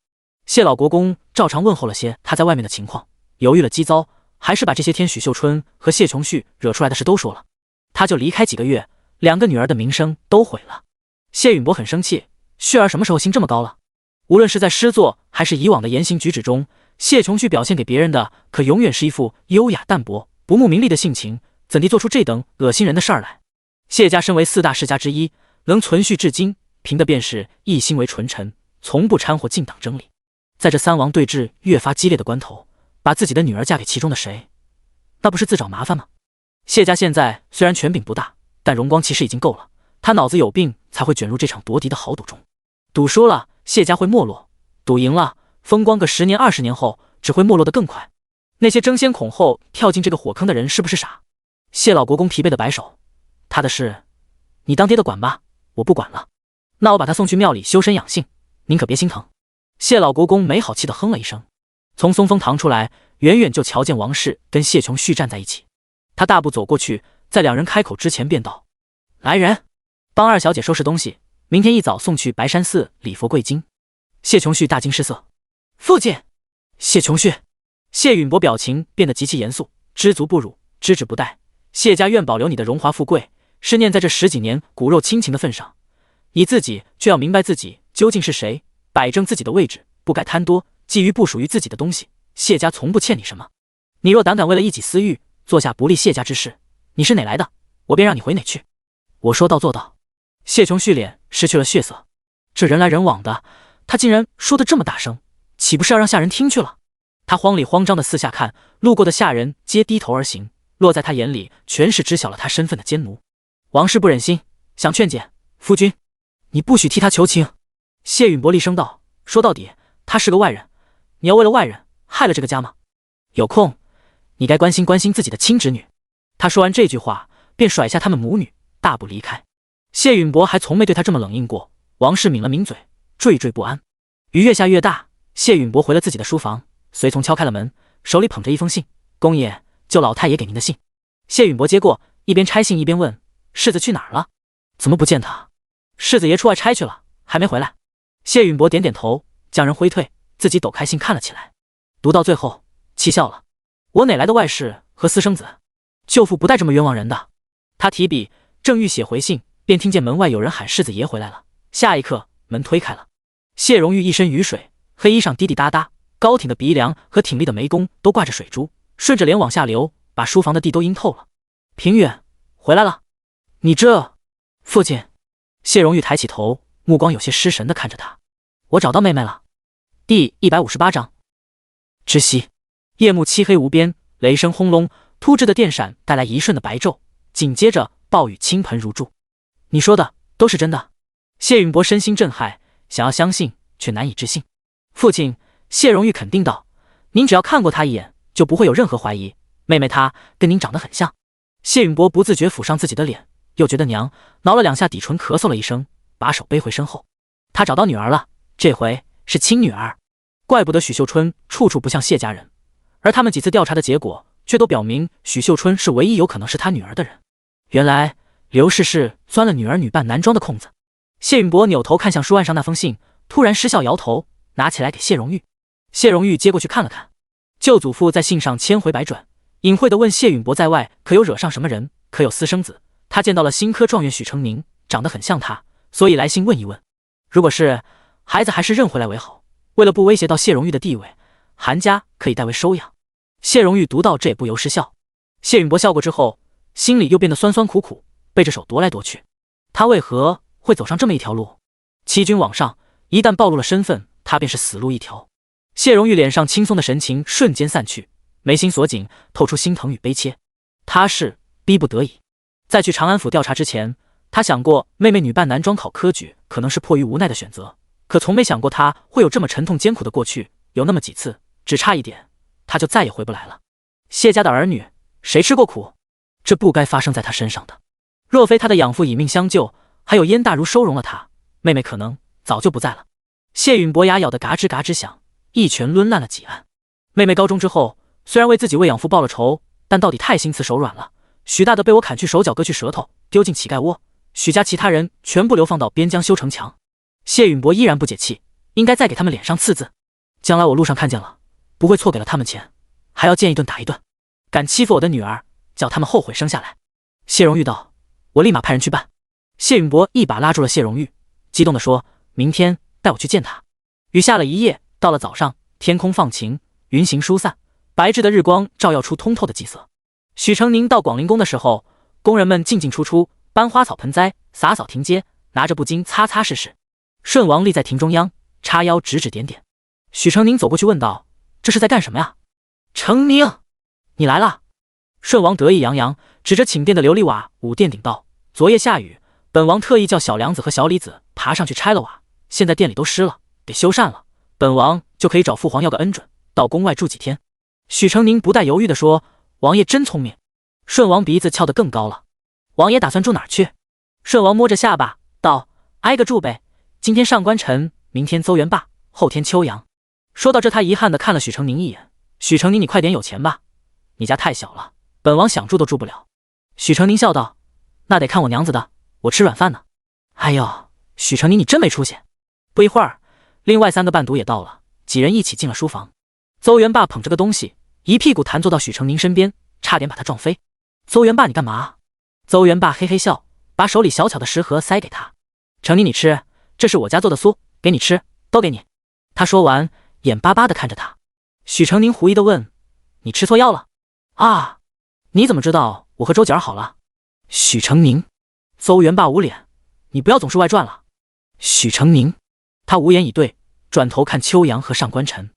谢老国公照常问候了些他在外面的情况，犹豫了几遭，还是把这些天许秀春和谢琼旭惹出来的事都说了。他就离开几个月，2个女儿的名声都毁了。谢允伯很生气，旭儿什么时候心这么高了？无论是在诗作还是以往的言行举止中，谢琼旭表现给别人的可永远是一副优雅淡泊、不慕名利的性情，怎地做出这等恶心人的事儿来？谢家身为4大世家之一，能存续至今，凭的便是一心为纯臣，从不掺和进党争理。在这3王对峙越发激烈的关头，把自己的女儿嫁给其中的谁，那不是自找麻烦吗？谢家现在虽然权柄不大，但荣光其实已经够了，他脑子有病才会卷入这场夺嫡的豪赌中。赌输了，谢家会没落；赌赢了，风光个10年20年后，只会没落得更快。那些争先恐后跳进这个火坑的人是不是傻？谢老国公疲惫的摆手，他的事你当爹的管吧，我不管了。那我把他送去庙里修身养性，您可别心疼。谢老国公没好气的哼了一声，从松风堂出来，远远就瞧见王氏跟谢琼旭站在一起。他大步走过去，在2人开口之前便道：来人，帮2小姐收拾东西，明天一早送去白山寺礼佛跪经。谢琼旭大惊失色，父亲！谢琼旭！谢允伯表情变得极其严肃，知足不辱，知止不殆。谢家愿保留你的荣华富贵，是念在这10几年骨肉亲情的份上，你自己却要明白自己究竟是谁，摆正自己的位置，不该贪多，觊觎不属于自己的东西。谢家从不欠你什么，你若胆敢为了一己私欲，做下不利谢家之事。你是哪来的，我便让你回哪去。我说到做到。谢琼旭脸失去了血色，这人来人往的，他竟然说得这么大声，岂不是要让下人听去了？他慌里慌张的四下看，路过的下人皆低头而行，落在他眼里全是知晓了他身份的奸奴。王氏不忍心，想劝解夫君，你不许替他求情。谢允伯厉声道：说到底，他是个外人，你要为了外人害了这个家吗？有空你该关心关心自己的亲侄女。他说完这句话，便甩下他们母女，大步离开。谢允伯还从没对他这么冷硬过。王氏抿了抿嘴，惴惴不安。雨越下越大，谢允伯回了自己的书房，随从敲开了门，手里捧着一封信：公爷，舅老太爷给您的信。谢允伯接过，一边拆信一边问：世子去哪儿了？怎么不见他？世子爷出外差去了，还没回来。谢允伯点点头，将人挥退，自己抖开信看了起来。读到最后，气笑了。我哪来的外室和私生子？舅父不带这么冤枉人的。他提笔正欲写回信，便听见门外有人喊世子爷回来了。下一刻，门推开了。谢荣玉一身雨水，黑衣上滴滴答答，高挺的鼻梁和挺立的眉弓都挂着水珠，顺着脸往下流，把书房的地都阴透了。平远回来了，你这……父亲。谢荣玉抬起头，目光有些失神地看着他。我找到妹妹了。第158章。知悉。夜幕漆黑无边，雷声轰隆，突至的电闪带来一瞬的白昼，紧接着暴雨倾盆如注。你说的都是真的？谢允伯身心震撼，想要相信却难以置信。父亲，谢荣玉肯定道，您只要看过她一眼，就不会有任何怀疑。妹妹她跟您长得很像。谢允伯不自觉抚上自己的脸，又觉得娘，挠了两下底唇，咳嗽了一声，把手背回身后。他找到女儿了，这回是亲女儿。怪不得许秀春处处不像谢家人，而他们几次调查的结果却都表明许秀春是唯一有可能是他女儿的人。原来刘氏是钻了女儿女扮男装的空子。谢允伯扭头看向书案上那封信，突然失笑摇头，拿起来给谢荣玉。谢荣玉接过去看了看，舅祖父在信上千回百转，隐晦地问谢允伯在外可有惹上什么人，可有私生子。他见到了新科状元许成宁，长得很像他，所以来信问一问。如果是孩子，还是认回来为好。为了不威胁到谢荣玉的地位，韩家可以代为收养。谢荣玉读到这也不由失笑。谢允伯笑过之后，心里又变得酸酸苦苦，背着手踱来踱去。他为何会走上这么一条路？欺君罔上，一旦暴露了身份，他便是死路一条。谢荣玉脸上轻松的神情瞬间散去，眉心锁紧，透出心疼与悲切。他是逼不得已。在去长安府调查之前，他想过妹妹女扮男装考科举可能是迫于无奈的选择，可从没想过他会有这么沉痛艰苦的过去。有那么几次，只差一点，他就再也回不来了。谢家的儿女，谁吃过苦？这不该发生在他身上的。若非他的养父以命相救，还有燕大如收容了他，妹妹可能早就不在了。谢允伯牙咬得嘎吱嘎吱响，一拳抡烂了几案。妹妹高中之后，虽然为自己为养父报了仇，但到底太心慈手软了。许大的被我砍去手脚，割去舌头，丢进乞丐窝。许家其他人全部流放到边疆修城墙。谢允伯依然不解气，应该再给他们脸上刺字。将来我路上看见了，不会错给了他们钱，还要见一顿打一顿。敢欺负我的女儿，叫他们后悔生下来。谢荣玉道：我立马派人去办。谢允伯一把拉住了谢荣玉，激动地说：明天带我去见他。雨下了一夜，到了早上，天空放晴，云行疏散，白炽的日光照耀出通透的霁色。许成宁到广陵宫的时候，工人们进进出出，搬花草盆栽，洒扫庭阶，拿着布巾擦擦拭拭。顺王立在庭中央，叉腰指指点点。许成宁走过去问道：这是在干什么呀？成宁，你来了。顺王得意洋洋，指着寝殿的琉璃瓦五殿顶道：昨夜下雨，本王特意叫小梁子和小李子爬上去拆了瓦，现在殿里都湿了，得修缮了，本王就可以找父皇要个恩准，到宫外住几天。许成宁不带犹豫地说：王爷真聪明。顺王鼻子翘得更高了。王爷打算住哪儿去？顺王摸着下巴道：挨个住呗，今天上官尘，明天邹元霸，后天秋阳。说到这，他遗憾地看了许成宁一眼。许成宁，你快点有钱吧，你家太小了，本王想住都住不了。许成宁笑道：那得看我娘子的，我吃软饭呢。哎呦，许成宁你真没出息。不一会儿，另外3个伴读也到了，几人一起进了书房。邹元霸捧着个东西，一屁股弹坐到许成宁身边，差点把他撞飞。邹元霸，你干嘛？邹元霸嘿嘿笑，把手里小巧的食盒塞给他。成宁，你吃，这是我家做的酥，给你吃，都给你。他说完，眼巴巴地看着他。许成宁狐疑地问：你吃错药了？啊！你怎么知道我和周姐儿好了？许成宁。邹元霸捂脸，你不要总是外传了。许成宁。他无言以对，转头看秋阳和上官晨。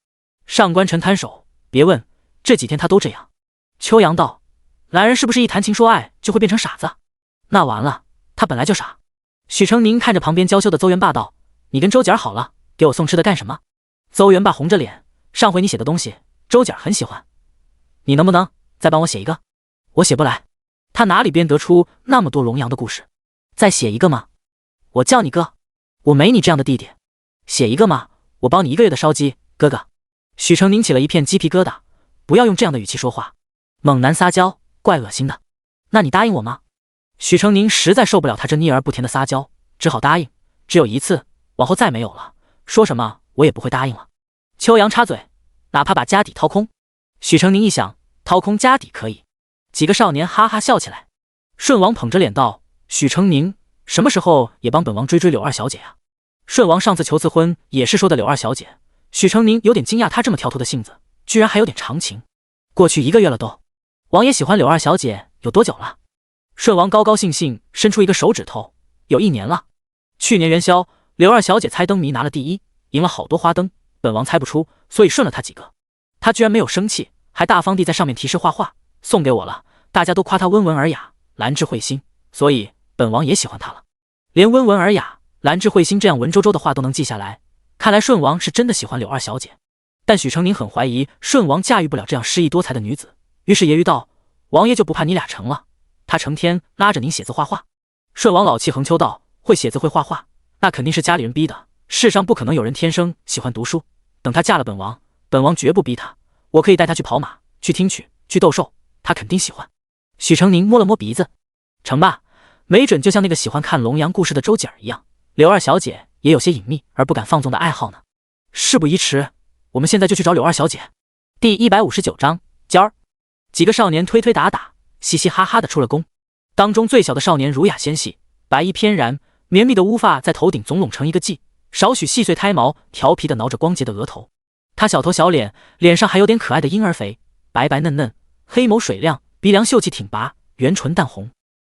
上官晨摊手，别问，这几天他都这样。秋阳道，男人是不是一谈情说爱就会变成傻子？那完了，他本来就傻。许成宁看着旁边娇羞的邹元霸道，你跟周姐儿好了，给我送吃的干什么？邹元霸红着脸，上回你写的东西周姐儿很喜欢，你能不能再帮我写一个？我写不来。他哪里编得出那么多龙阳的故事？再写一个吗？我叫你哥，我没你这样的弟弟。写一个吗？我包你1个月的烧鸡，哥哥。许成宁起了一片鸡皮疙瘩，不要用这样的语气说话，猛男撒娇，怪恶心的。那你答应我吗？许成宁实在受不了他这腻而不甜的撒娇，只好答应，只有一次，往后再没有了，说什么我也不会答应了。秋阳插嘴，哪怕把家底掏空。许成宁一想，掏空家底可以。几个少年哈哈笑起来。顺王捧着脸道，许成宁什么时候也帮本王追柳二小姐啊？顺王上次求赐婚也是说的柳二小姐。许成宁有点惊讶，他这么跳脱的性子居然还有点长情。过去1个月了都。王爷喜欢柳二小姐有多久了？顺王高高兴兴伸出一个手指头，有1年了。去年元宵，柳二小姐猜灯谜拿了第1，赢了好多花灯，本王猜不出，所以顺了她几个。她居然没有生气，还大方地在上面题诗画画送给我了，大家都夸她温文尔雅，兰质慧心，所以本王也喜欢她了。连温文尔雅、兰质慧心这样文绉绉的话都能记下来，看来顺王是真的喜欢柳二小姐。但许成宁很怀疑顺王驾驭不了这样诗意多才的女子，于是揶揄道，王爷就不怕你俩成了，他成天拉着您写字画画？顺王老气横秋道，会写字会画画，那肯定是家里人逼的，世上不可能有人天生喜欢读书，等她嫁了本王，本王绝不逼她，我可以带她去跑马，去听曲，去斗兽，她肯定喜欢。许成宁摸了摸鼻子，成吧，没准就像那个喜欢看龙阳故事的周姐儿一样，柳二小姐也有些隐秘而不敢放纵的爱好呢。事不宜迟，我们现在就去找柳二小姐。第159章尖儿。几个少年推推打打，嘻嘻哈哈的出了宫。当中最小的少年儒雅纤细，白衣翩然，绵密的乌发在头顶总拢成一个髻，少许细碎胎毛调皮的挠着光洁的额头。他小头小脸，脸上还有点可爱的婴儿肥，白白嫩嫩，黑眸水亮，鼻梁秀气挺拔，圆唇淡红。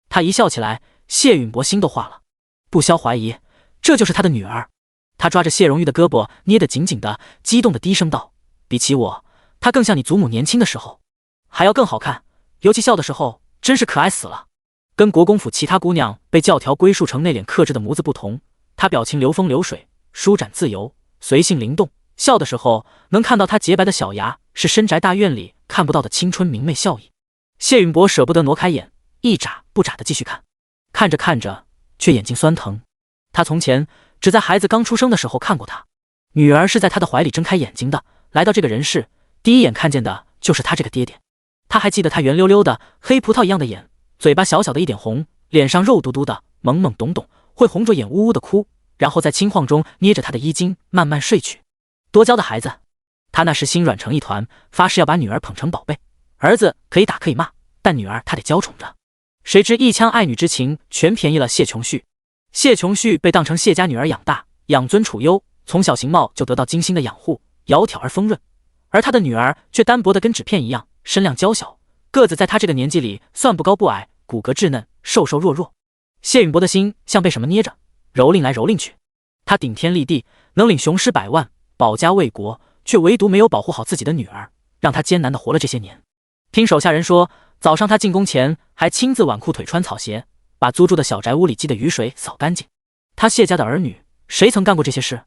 他一笑起来，谢允博心都化了，不消怀疑，这就是他的女儿。他抓着谢荣玉的胳膊捏得紧紧的，激动的低声道，比起我，她更像你祖母年轻的时候，还要更好看，尤其笑的时候真是可爱死了。跟国公府其他姑娘被教条归束成内敛克制的模子不同，她表情流风流水，舒展自由，随性灵动，笑的时候能看到她洁白的小牙，是深宅大院里看不到的青春明媚笑意。谢允博舍不得挪开眼，一眨不眨的继续看，看着看着却眼睛酸疼。他从前只在孩子刚出生的时候看过她，女儿是在他的怀里睁开眼睛的，来到这个人世，第一眼看见的就是他这个爹爹。他还记得他圆溜溜的黑葡萄一样的眼，嘴巴小小的一点红，脸上肉嘟嘟的，懵懵懂懂，会红着眼呜呜的哭，然后在轻晃中捏着他的衣襟慢慢睡去。多娇的孩子，他那时心软成一团，发誓要把女儿捧成宝贝。儿子可以打可以骂，但女儿他得娇宠着。谁知一腔爱女之情全便宜了谢琼旭。谢琼旭被当成谢家女儿养大，养尊处优，从小形貌就得到精心的养护，窈窕而丰润。而他的女儿却单薄的跟纸片一样，身量娇小，个子在他这个年纪里算不高不矮，骨骼稚嫩，瘦瘦弱弱。谢允博的心像被什么捏着，蹂躏来蹂躏去。他顶天立地，能领雄师100万，保家卫国，却唯独没有保护好自己的女儿，让他艰难地活了这些年。听手下人说，早上他进宫前还亲自挽裤腿穿草鞋，把租住的小宅屋里积的雨水扫干净。他谢家的儿女谁曾干过这些事？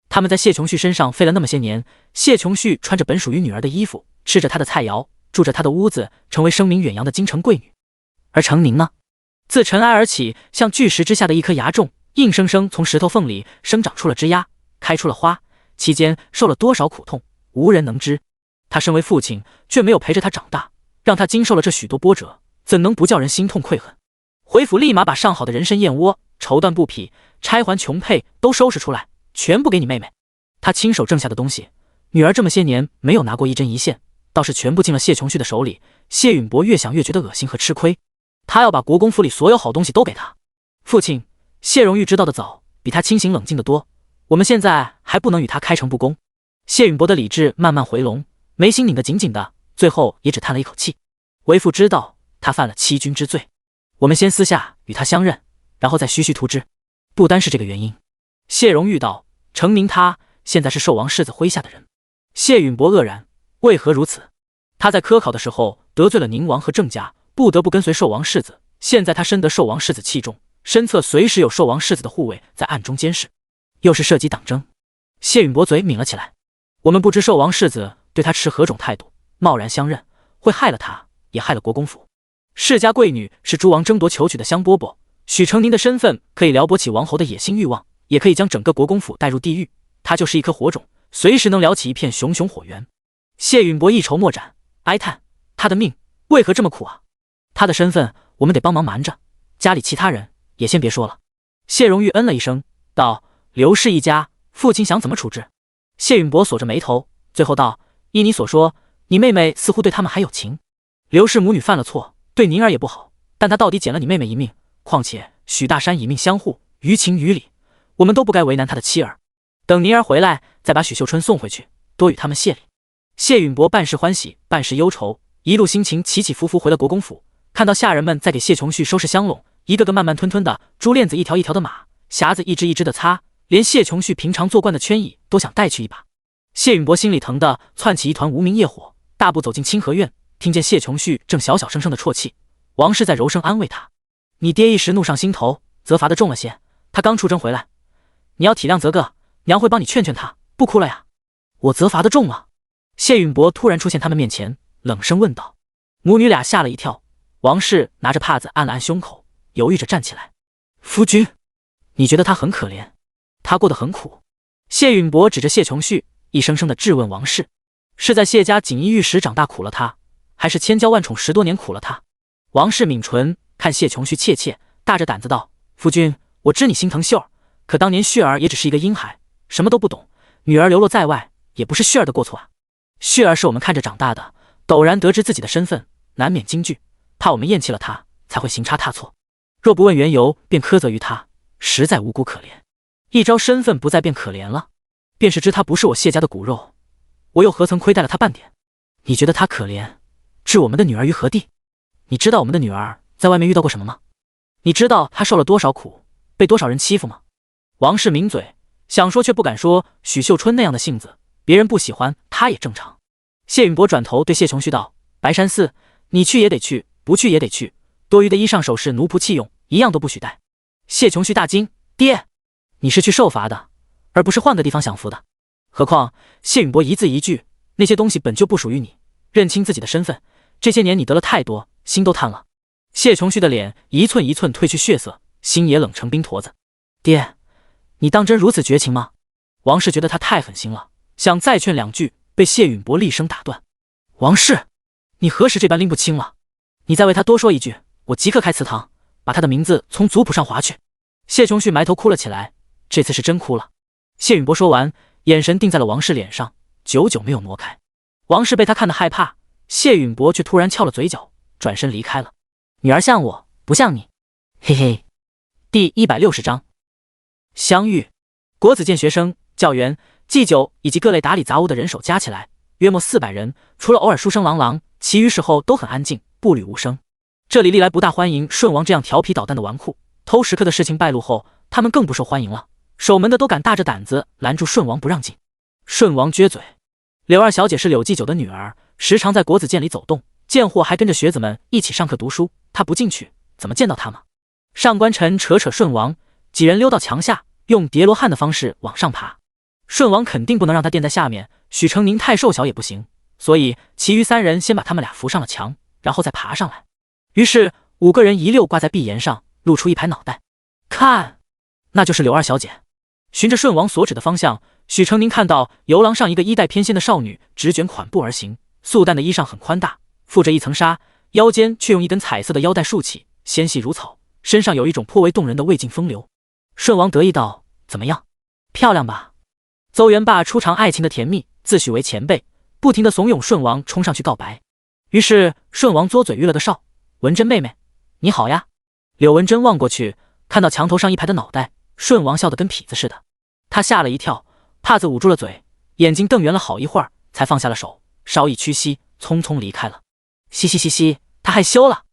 他们在谢琼旭身上费了那么些年，谢琼旭穿着本属于女儿的衣服，吃着她的菜肴，住着她的屋子，成为声名远扬的京城贵女。而程宁呢，自尘埃而起，像巨石之下的一颗芽种，硬生生从石头缝里生长出了枝丫，开出了花，期间受了多少苦痛，无人能知。他身为父亲，却没有陪着他长大，让他经受了这许多波折，怎能不叫人心痛愧恨？回府立马把上好的人参燕窝、绸缎布匹、钗环琼佩都收拾出来，全部给你妹妹。他亲手挣下的东西，女儿这么些年没有拿过一针一线，倒是全部进了谢琼旭的手里。谢允博越想越觉得恶心和吃亏，他要把国公府里所有好东西都给他。父亲，谢荣玉知道的早，比他清醒冷静得多，我们现在还不能与他开诚布公。谢允博的理智慢慢回笼，眉心拧得紧紧的，最后也只叹了一口气。为父知道，他犯了欺君之罪。我们先私下与他相认，然后再徐徐图之。不单是这个原因。谢荣玉道：程宁他现在是寿王世子麾下的人。谢允伯愕然，为何如此？他在科考的时候得罪了宁王和郑家，不得不跟随寿王世子。现在他深得寿王世子器重，身侧随时有寿王世子的护卫在暗中监视，又是设计党争。谢允伯嘴抿了起来。我们不知寿王世子对他持何种态度，贸然相认，会害了他，也害了国公府。世家贵女是诸王争夺求娶的香饽饽，许成宁的身份可以撩拨起王侯的野心欲望，也可以将整个国公府带入地狱。他就是一颗火种，随时能燎起一片熊熊火源。谢允伯一筹莫展，哀叹他的命为何这么苦啊？他的身份我们得帮忙瞒着，家里其他人也先别说了。谢荣玉嗯了一声，道：刘氏一家，父亲想怎么处置？谢允伯锁着眉头，最后道：依你所说，你妹妹似乎对他们还有情。刘氏母女犯了错，对宁儿也不好，但她到底捡了你妹妹一命，况且许大山以命相护，于情于理，我们都不该为难他的妻儿。等宁儿回来，再把许秀春送回去，多与他们谢礼。谢允伯半是欢喜，半是忧愁，一路心情起起伏伏回了国公府，看到下人们在给谢琼旭收拾香笼，一个个慢慢吞吞的，珠链子一条一条的码，匣子一只一只的擦，连谢琼旭平常坐惯的圈椅都想带去一把。谢允伯心里疼的窜起一团无名业火，大步走进清河院，听见谢琼旭正小小声声的啜泣。王氏在柔声安慰他：你爹一时怒上心头，责罚的重了些，他刚出征回来，你要体谅泽哥，娘会帮你劝劝他，不哭了呀。我责罚的重了。谢允伯突然出现他们面前，冷声问道。母女俩吓了一跳，王氏拿着帕子按了按胸口，犹豫着站起来。夫君，你觉得他很可怜，他过得很苦。谢允伯指着谢琼旭，一声声的质问王氏：是在谢家锦衣玉食长大苦了他，还是千娇万宠10多年苦了他？王氏抿唇，看谢琼旭怯怯，大着胆子道：夫君，我知你心疼秀儿，可当年旭儿也只是一个婴孩，什么都不懂，女儿流落在外，也不是旭儿的过错啊。旭儿是我们看着长大的，陡然得知自己的身份，难免惊惧，怕我们厌弃了他，才会行差踏错。若不问缘由，便苛责于他，实在无辜可怜。一朝身份不在，便可怜了。便是知他不是我谢家的骨肉，我又何曾亏待了他半点？你觉得他可怜，置我们的女儿于何地？你知道我们的女儿在外面遇到过什么吗？你知道她受了多少苦，被多少人欺负吗？王氏抿嘴，想说却不敢说。许秀春那样的性子，别人不喜欢他也正常。谢允伯转头对谢琼旭道：白山寺，你去也得去，不去也得去，多余的衣裳首饰奴仆器用一样都不许带。谢琼旭大惊：爹，你是去受罚的，而不是换个地方享福的。何况谢允伯一字一句，那些东西本就不属于你，认清自己的身份，这些年你得了太多，心都瘫了。谢琼旭的脸一寸一寸褪去血色，心也冷成冰坨子。爹，你当真如此绝情吗？王氏觉得他太狠心了，想再劝两句，被谢允伯厉声打断。王氏，你何时这般拎不清了？你再为他多说一句，我即刻开祠堂，把他的名字从族谱上划去。谢琼旭埋头哭了起来，这次是真哭了。谢允伯说完，眼神定在了王氏脸上，久久没有挪开。王氏被他看得害怕，谢允伯却突然翘了嘴角，转身离开了。女儿像我，不像你，嘿嘿。第160章相遇。国子监学生、教员、祭酒以及各类打理杂物的人手加起来约莫400人，除了偶尔书声朗朗，其余时候都很安静，步履无声。这里历来不大欢迎顺王这样调皮捣蛋的纨绔，偷食客的事情败露后，他们更不受欢迎了。守门的都敢大着胆子拦住顺王不让进。顺王撅嘴。柳二小姐是柳继久的女儿，时常在国子监里走动，见货还跟着学子们一起上课读书，她不进去怎么见到他们？上官晨扯扯顺王，几人溜到墙下，用叠罗汉的方式往上爬。顺王肯定不能让他垫在下面，许成宁太瘦小也不行，所以其余3人先把他们俩扶上了墙，然后再爬上来。于是5个人一溜挂在壁沿上，露出一排脑袋。看，那就是柳二小姐。循着顺王所指的方向，许成宁看到游廊上一个衣带翩跹的少女直卷款步而行，素淡的衣裳很宽大，覆着一层纱，腰间却用一根彩色的腰带束起，纤细如草，身上有一种颇为动人的魏晋风流。顺王得意道：怎么样，漂亮吧？邹元霸初尝爱情的甜蜜，自诩为前辈，不停地怂恿顺王冲上去告白。于是顺王嘬嘴约了个哨：文珍妹妹你好呀。柳文珍望过去，看到墙头上一排的脑袋，顺王笑得跟痞子似的，他吓了一跳，帕子捂住了嘴，眼睛瞪圆了好一会儿，才放下了手，稍一屈膝，匆匆离开了。嘻嘻嘻嘻，他害羞了。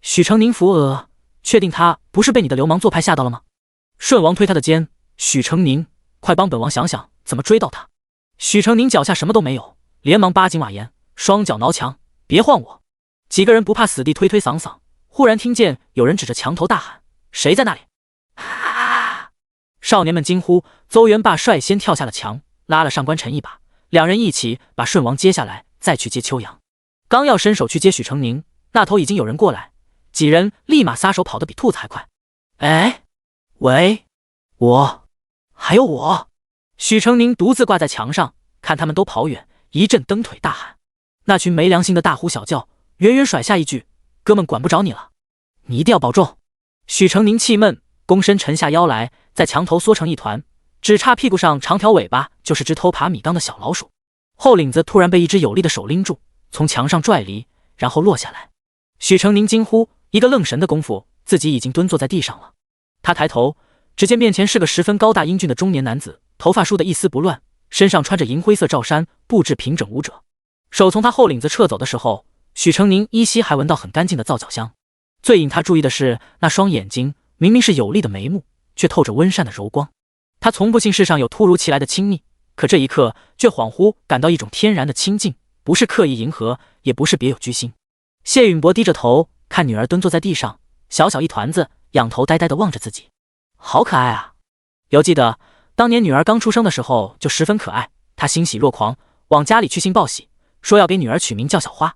许成宁扶额，确定他不是被你的流氓做派吓到了吗？顺王推他的肩，许成宁，快帮本王想想怎么追到他。许成宁脚下什么都没有，连忙扒紧瓦檐，双脚挠墙，别晃我。几个人不怕死地推推搡搡，忽然听见有人指着墙头大喊：谁在那里？啊！少年们惊呼，邹元霸率先跳下了墙，拉了上官晨一把，两人一起把顺王接下来，再去接秋阳。刚要伸手去接许成宁，那头已经有人过来，几人立马撒手跑得比兔子还快。哎，喂，还有我！许成宁独自挂在墙上，看他们都跑远，一阵蹬腿大喊。那群没良心的大呼小叫，远远甩下一句：哥们管不着你了，你一定要保重。许成宁气闷，躬身沉下腰来，在墙头缩成一团，只差屁股上长条尾巴就是只偷爬米缸的小老鼠。后领子突然被一只有力的手拎住，从墙上拽离，然后落下来。许成宁惊呼，一个愣神的功夫，自己已经蹲坐在地上了。他抬头，只见面前是个十分高大英俊的中年男子，头发梳得一丝不乱，身上穿着银灰色罩衫，布置平整无褶。手从他后领子撤走的时候，许成宁依稀还闻到很干净的皂角香。最引他注意的是那双眼睛，明明是有力的眉目，却透着温善的柔光。他从不信世上有突如其来的亲密，可这一刻却恍惚感到一种天然的亲近，不是刻意迎合，也不是别有居心。谢允博低着头看女儿蹲坐在地上，小小一团子，仰头呆呆地望着自己，好可爱啊！犹记得当年女儿刚出生的时候就十分可爱，他欣喜若狂，往家里去信报喜，说要给女儿取名叫小花。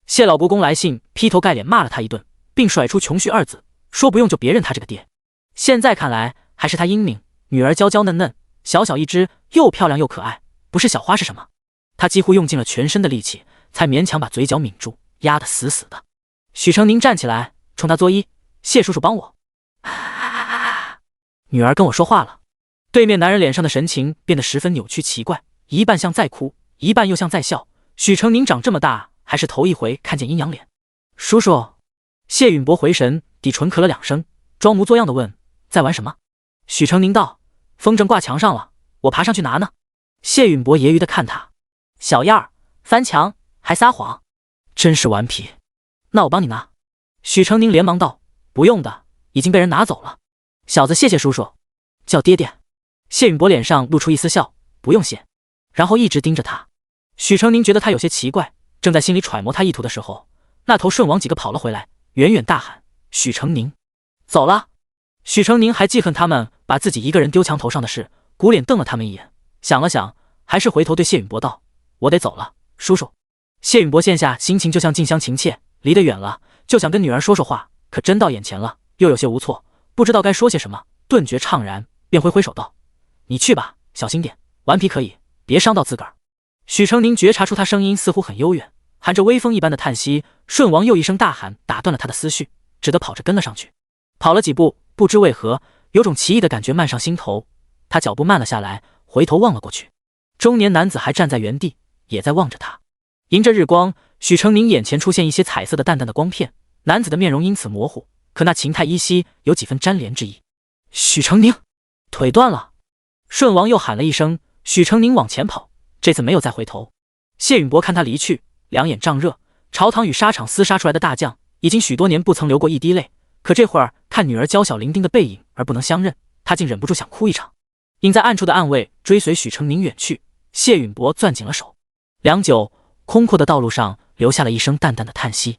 谢老国公来信，劈头盖脸骂了他一顿，并甩出穷婿二字，说不用就别认他这个爹。现在看来还是他英明，女儿娇娇嫩嫩，小小一只，又漂亮又可爱，不是小花是什么？他几乎用尽了全身的力气，才勉强把嘴角抿住，压得死死的。许成宁站起来，冲他作揖：谢叔叔帮我。女儿跟我说话了。对面男人脸上的神情变得十分扭曲奇怪，一半像在哭，一半又像在笑。许成宁长这么大还是头一回看见阴阳脸。叔叔。谢允博回神，抵唇咳了两声，装模作样的问：在玩什么？许成宁道：风筝挂墙上了，我爬上去拿呢。谢允博揶揄的看他：小样儿，翻墙还撒谎，真是顽皮。那我帮你拿。许成宁连忙道：不用的，已经被人拿走了。小子谢谢叔叔。叫爹爹。谢允博脸上露出一丝笑：不用谢。然后一直盯着他。许成宁觉得他有些奇怪，正在心里揣摩他意图的时候，那头顺王几个跑了回来，远远大喊：许成宁，走了。许成宁还记恨他们把自己一个人丢墙头上的事，鼓脸瞪了他们一眼，想了想，还是回头对谢允博道：我得走了，叔叔。谢允博现下心情就像近乡情怯，离得远了，就想跟女儿说说话，可真到眼前了，又有些无措，不知道该说些什么，顿觉怅然，便挥挥手道：你去吧，小心点，顽皮可以，别伤到自个儿。许成宁觉察出他声音似乎很悠远，含着微风一般的叹息，顺王又一声大喊打断了他的思绪，只得跑着跟了上去。跑了几步，不知为何有种奇异的感觉漫上心头，他脚步慢了下来，回头望了过去，中年男子还站在原地，也在望着他。迎着日光，许成宁眼前出现一些彩色的淡淡的光片，男子的面容因此模糊，可那情态依稀有几分沾连之意。许成宁腿断了。顺王又喊了一声，许成宁往前跑，这次没有再回头。谢允博看他离去，两眼胀热，朝堂与沙场厮杀出来的大将，已经许多年不曾流过一滴泪，可这会儿看女儿娇小伶仃的背影而不能相认，他竟忍不住想哭一场。隐在暗处的暗卫追随许成宁远去，谢允博攥紧了手。良久，空阔的道路上留下了一声淡淡的叹息。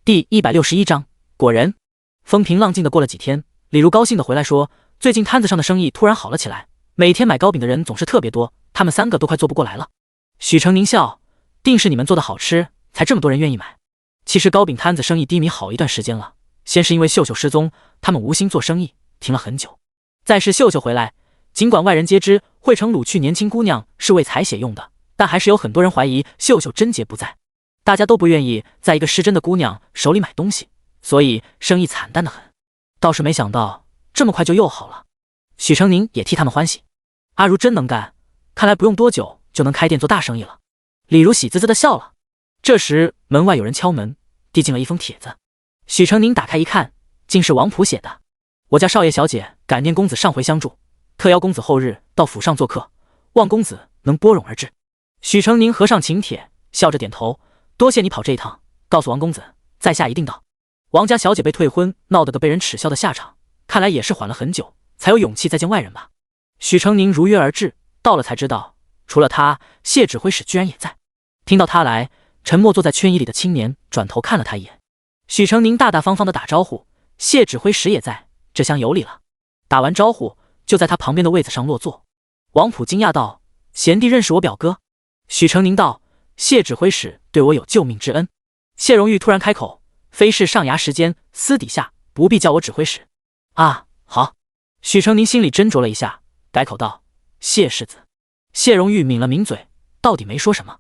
第161章，果然。风平浪静的过了几天，李如高兴的回来说，最近摊子上的生意突然好了起来，每天买糕饼的人总是特别多，他们三个都快做不过来了。许成宁笑，定是你们做的好吃，才这么多人愿意买。其实糕饼摊子生意低迷好一段时间了，先是因为秀秀失踪，他们无心做生意，停了很久。再是秀秀回来，尽管外人皆知惠城掳去年轻姑娘是为采血用的，但还是有很多人怀疑秀秀贞洁不在，大家都不愿意在一个失贞的姑娘手里买东西，所以生意惨淡得很。倒是没想到这么快就又好了，许成宁也替他们欢喜。阿如真能干，看来不用多久就能开店做大生意了。李如喜滋滋的笑了。这时门外有人敲门，递进了一封帖子。许成宁打开一看，竟是王普写的：我家少爷小姐感念公子上回相助，特邀公子后日到府上做客，望公子能拨冗而至。许成宁合上请帖，笑着点头：多谢你跑这一趟，告诉王公子在下一定到。王家小姐被退婚，闹得个被人耻笑的下场，看来也是缓了很久，才有勇气再见外人吧。许成宁如约而至，到了才知道，除了他，谢指挥使居然也在。听到他来，沉默坐在圈椅里的青年转头看了他一眼。许成宁大大方方的打招呼，谢指挥使也在，这厢有礼了。打完招呼，就在他旁边的位子上落座。王普惊讶道：“贤弟认识我表哥？”许成宁道：“谢指挥使对我有救命之恩。”谢荣玉突然开口：“非是上衙时间，私底下不必叫我指挥使。”啊，好。许成宁心里斟酌了一下，改口道：“谢世子。”谢荣玉抿了抿嘴，到底没说什么。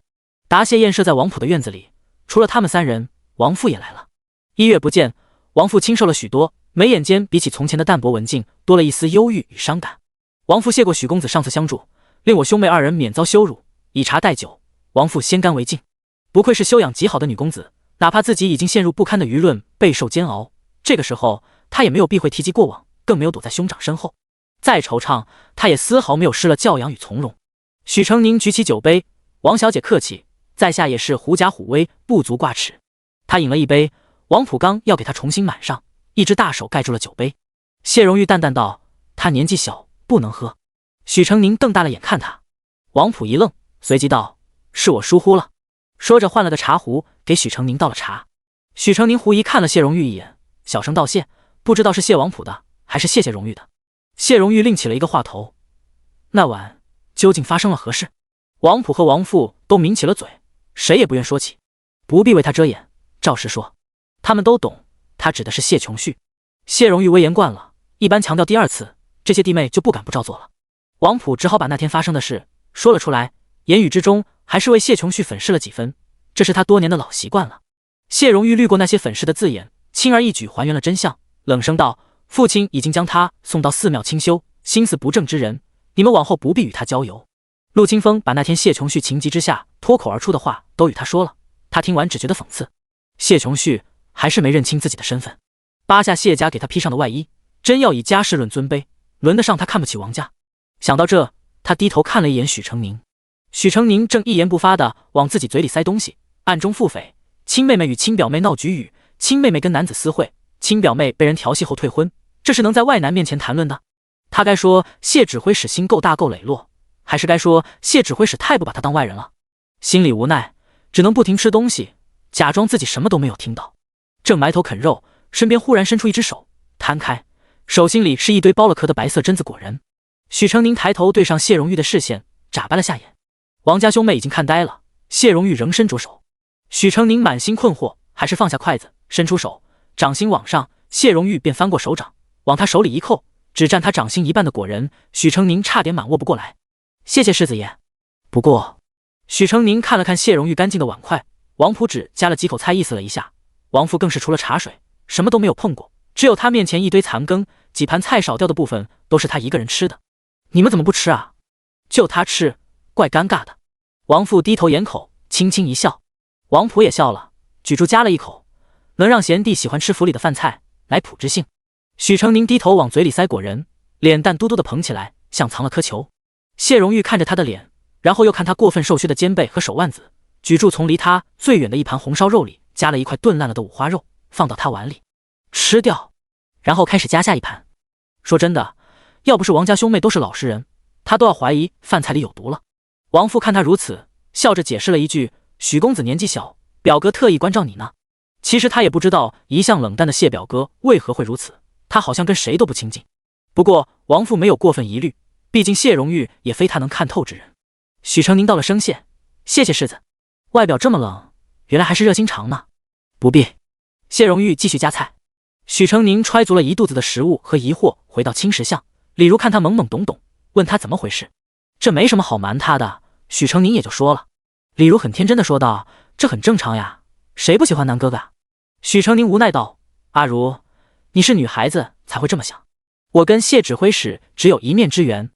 答谢宴设在王普的院子里，除了他们三人，王父也来了。1月不见，王父清瘦了许多，眉眼间比起从前的淡泊文静，多了一丝忧郁与伤感。王父谢过许公子上次相助，令我兄妹二人免遭羞辱，以茶代酒，王父先干为敬。不愧是修养极好的女公子，哪怕自己已经陷入不堪的舆论，备受煎熬，这个时候她也没有避讳提及过往，更没有躲在兄长身后。再惆怅，她也丝毫没有失了教养与从容。许成宁举起酒杯：“王小姐客气，在下也是狐假虎威，不足挂齿。”他饮了一杯，王普刚要给他重新满上，一只大手盖住了酒杯。谢荣玉淡淡道：“他年纪小，不能喝。”许成宁瞪大了眼看他。王普一愣，随即道：“是我疏忽了。”说着换了个茶壶，给许成宁倒了茶。许成宁狐疑看了谢荣玉一眼，小声道谢，不知道是谢王普的，还是谢荣玉的。谢荣玉另起了一个话头：“那晚究竟发生了何事？”王普和王父都抿起了嘴，谁也不愿说起。不必为他遮掩，照实说。他们都懂，他指的是谢琼旭。谢荣玉威严惯了，一般强调第二次，这些弟妹就不敢不照做了。王普只好把那天发生的事说了出来，言语之中还是为谢琼旭粉饰了几分，这是他多年的老习惯了。谢荣玉滤过那些粉饰的字眼，轻而易举还原了真相，冷声道：“父亲已经将他送到寺庙清修，心思不正之人，你们往后不必与他交游。”陆清风把那天谢琼旭情急之下脱口而出的话都与他说了，他听完只觉得讽刺。谢琼旭还是没认清自己的身份，扒下谢家给他披上的外衣，真要以家世论尊卑，轮得上他看不起王家。想到这，他低头看了一眼许成宁。许成宁正一言不发地往自己嘴里塞东西，暗中腹诽：亲妹妹与亲表妹闹局语，亲妹妹跟男子私会，亲表妹被人调戏后退婚，这是能在外男面前谈论的？他该说谢指挥使心够大够磊落，还是该说谢指挥使太不把他当外人了？心里无奈，只能不停吃东西，假装自己什么都没有听到。正埋头啃肉，身边忽然伸出一只手，摊开，手心里是一堆剥了壳的白色榛子果仁。许成宁抬头对上谢荣玉的视线，眨巴了下眼。王家兄妹已经看呆了，谢荣玉仍伸着手。许成宁满心困惑，还是放下筷子，伸出手，掌心往上，谢荣玉便翻过手掌，往他手里一扣，只占他掌心一半的果仁，许成宁差点满握不过来。谢谢世子爷。不过，许成宁看了看谢荣玉干净的碗筷，王普只夹了几口菜意思了一下，王父更是除了茶水，什么都没有碰过，只有他面前一堆残羹，几盘菜少掉的部分都是他一个人吃的。你们怎么不吃啊？就他吃，怪尴尬的。王父低头掩口，轻轻一笑。王普也笑了，举箸夹了一口，能让贤弟喜欢吃府里的饭菜，乃普之幸。许成宁低头往嘴里塞果仁，脸蛋嘟嘟的捧起来，像藏了颗球。谢荣玉看着他的脸，然后又看他过分瘦削的肩背和手腕子，举箸从离他最远的一盘红烧肉里夹了一块炖烂了的五花肉，放到他碗里，吃掉，然后开始夹下一盘。说真的，要不是王家兄妹都是老实人，他都要怀疑饭菜里有毒了。王父看他如此，笑着解释了一句：“许公子年纪小，表哥特意关照你呢。”其实他也不知道一向冷淡的谢表哥为何会如此，他好像跟谁都不亲近。不过王父没有过分疑虑，毕竟谢荣玉也非他能看透之人。许成宁道了声谢：“谢谢世子。”外表这么冷，原来还是热心肠呢。不必。谢荣玉继续夹菜。许成宁揣足了一肚子的食物和疑惑，回到青石巷。李如看他懵懵懂懂，问他怎么回事。这没什么好瞒他的，许成宁也就说了。李如很天真的说道：“这很正常呀，谁不喜欢南哥哥啊？”许成宁无奈道：“阿如，你是女孩子才会这么想。我跟谢指挥使只有一面之缘。”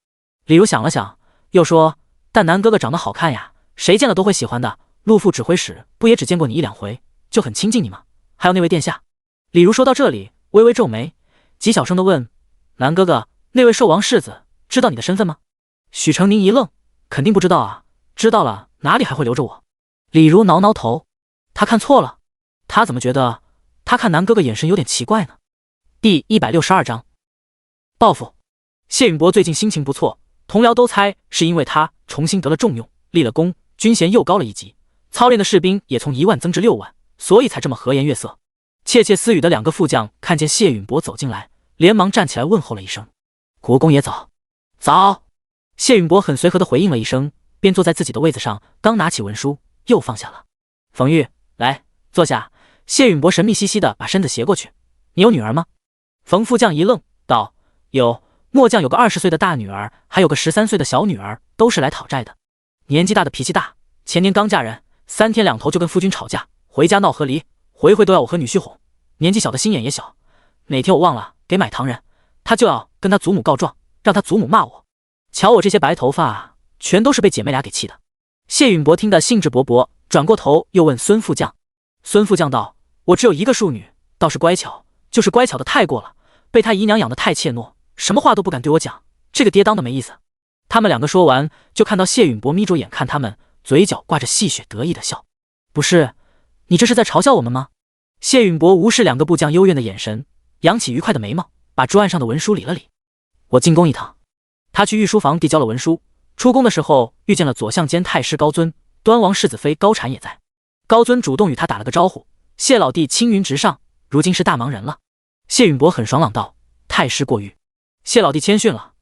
李如想了想，又说：“但南哥哥长得好看呀，谁见了都会喜欢的。陆副指挥使不也只见过你一两回，就很亲近你吗？还有那位殿下。”李如说到这里，微微皱眉，极小声的问：“南哥哥，那位寿王世子知道你的身份吗？”许成宁一愣，肯定不知道啊，知道了哪里还会留着我？李如挠挠头，他看错了，他怎么觉得他看南哥哥眼神有点奇怪呢。第162章报复。谢允博最近心情不错，同僚都猜是因为他重新得了重用，立了功，军衔又高了一级，操练的士兵也从1万增至6万，所以才这么和颜悦色。窃窃私语的2个副将看见谢允博走进来，连忙站起来问候了一声：“国公爷早。”早。谢允博很随和地回应了一声，便坐在自己的位子上，刚拿起文书又放下了。冯玉，来坐下。谢允博神秘兮兮地把身子斜过去：“你有女儿吗？”冯副将一愣，道：“有。末将有个20岁的大女儿，还有个13岁的小女儿，都是来讨债的。年纪大的脾气大，前年刚嫁人，3天2头就跟夫君吵架，回家闹和离，回回都要我和女婿哄。年纪小的心眼也小，哪天我忘了给买糖人，他就要跟他祖母告状，让他祖母骂我。瞧我这些白头发，全都是被姐妹俩给气的。”谢允博听得兴致勃勃，转过头又问孙副将。孙副将道：“我只有一个庶女，倒是乖巧，就是乖巧的太过了，被他姨娘养得太怯懦，什么话都不敢对我讲，这个爹当的没意思。”他们2个说完，就看到谢允博眯着眼看他们，嘴角挂着戏谑得意的笑。“不是，你这是在嘲笑我们吗？”谢允博无视2个部将幽怨的眼神，扬起愉快的眉毛，把桌案上的文书理了理。“我进宫一趟。”他去御书房递交了文书，出宫的时候遇见了左相监太师高尊，端王世子妃高婵也在。高尊主动与他打了个招呼：“谢老弟青云直上，如今是大忙人了。”谢允博很爽朗道：“太师过誉。”谢老弟谦逊了，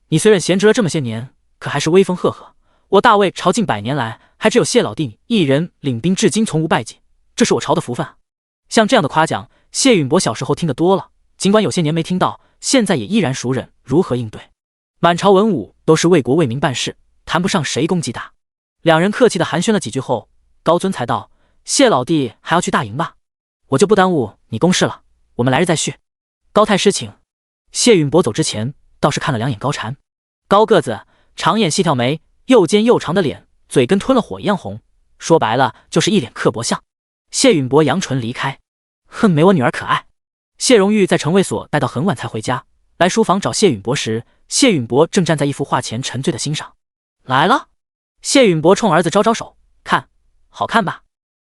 你虽然闲职了这么些年，可还是威风赫赫。我大魏朝近100年来，还只有谢老弟你一人领兵至今从无败绩，这是我朝的福分啊。像这样的夸奖，谢允博小时候听得多了，尽管有些年没听到，现在也依然熟稔如何应对。满朝文武都是为国为民办事，谈不上谁功绩大。2人客气地寒暄了几句后，高尊才道：“谢老弟还要去大营吧？我就不耽误你公事了，我们来日再叙。”高太师请。谢允博走之前，倒是看了2眼高婵。高个子，长眼细挑眉，又尖又长的脸，嘴跟吞了火一样红，说白了就是一脸刻薄相。谢允博扬唇离开，哼，没我女儿可爱。谢荣玉在城卫所待到很晚才回家，来书房找谢允博时，谢允博正站在一幅画前沉醉的欣赏。来了。谢允博冲儿子招招手，看，好看吧？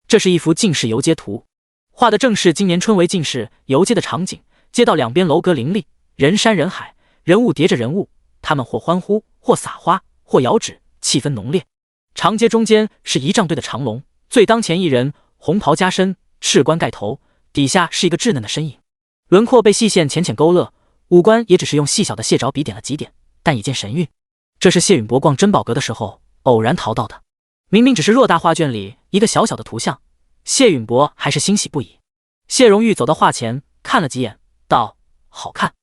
这是一幅进士游街图，画的正是今年春闱进士游街的场景，街道两边楼阁林立，人山人海，人物叠着人物，他们或欢呼，或撒花，或摇指，气氛浓烈。长街中间是仪仗队的长龙，最当前一人红袍加身，赤冠盖头，底下是一个稚嫩的身影，轮廓被细线浅浅勾勒，五官也只是用细小的蟹爪笔点了几点，但已见神韵。这是谢允博逛珍宝阁的时候偶然淘到的，明明只是偌大画卷里一个小小的图像，谢允博还是欣喜不已。谢荣玉走到画前看了几眼，道：“好看。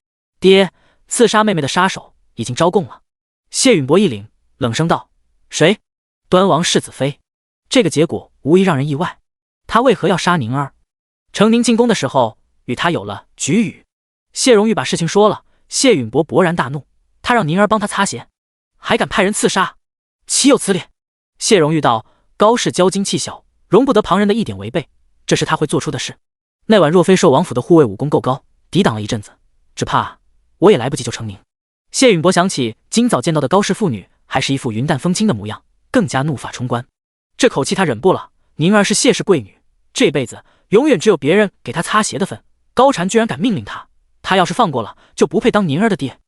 爹，刺杀妹妹的杀手已经招供了。”谢允博一凛，冷声道：“谁？”端王世子妃。这个结果无疑让人意外，他为何要杀宁儿？承宁进宫的时候与他有了局语。谢荣玉把事情说了，谢允博勃然大怒，他让宁儿帮他擦鞋，还敢派人刺杀，岂有此理！谢荣玉道：“高氏骄矜气小，容不得旁人的一点违背，这是他会做出的事。那晚若非寿王府的护卫武功够高，抵挡了一阵子，只怕我也来不及救承宁。”谢允博想起今早见到的高氏妇女还是一副云淡风轻的模样，更加怒发冲冠。这口气他忍不了，宁儿是谢氏贵女，这辈子永远只有别人给她擦鞋的份，高婵居然敢命令他，他要是放过了，就不配当宁儿的爹。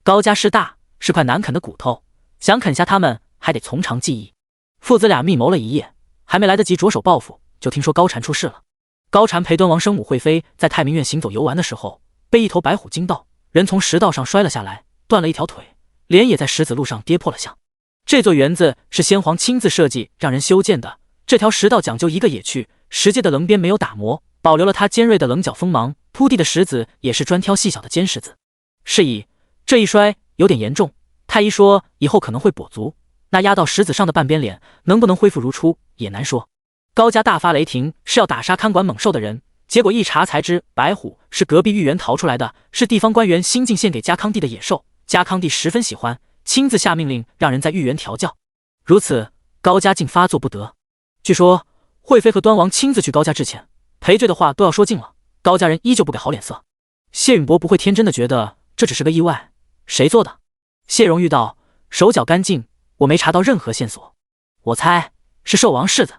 高家势大，是块难啃的骨头，想啃下他们还得从长计议。父子俩密谋了一夜，还没来得及着手报复，就听说高婵出事了。高婵陪端王生母惠妃在太明院行走游玩的时候，被一头白虎惊到，人从石道上摔了下来，断了一条腿，脸也在石子路上跌破了相。这座园子是先皇亲自设计让人修建的，这条石道讲究一个野趣，石阶的棱边没有打磨，保留了它尖锐的棱角锋芒，铺地的石子也是专挑细小的尖石子。是以这一摔有点严重，太医说以后可能会跛足，那压到石子上的半边脸能不能恢复如初也难说。高家大发雷霆，是要打杀看管猛兽的人，结果一查才知白虎是隔壁御园逃出来的，是地方官员新进献给家康帝的野兽，家康帝十分喜欢，亲自下命令让人在御园调教，如此高家竟发作不得。据说惠妃和端王亲自去高家致歉，赔罪的话都要说尽了，高家人依旧不给好脸色。谢允博不会天真的觉得这只是个意外，谁做的？谢荣玉道：“手脚干净，我没查到任何线索，我猜是寿王世子。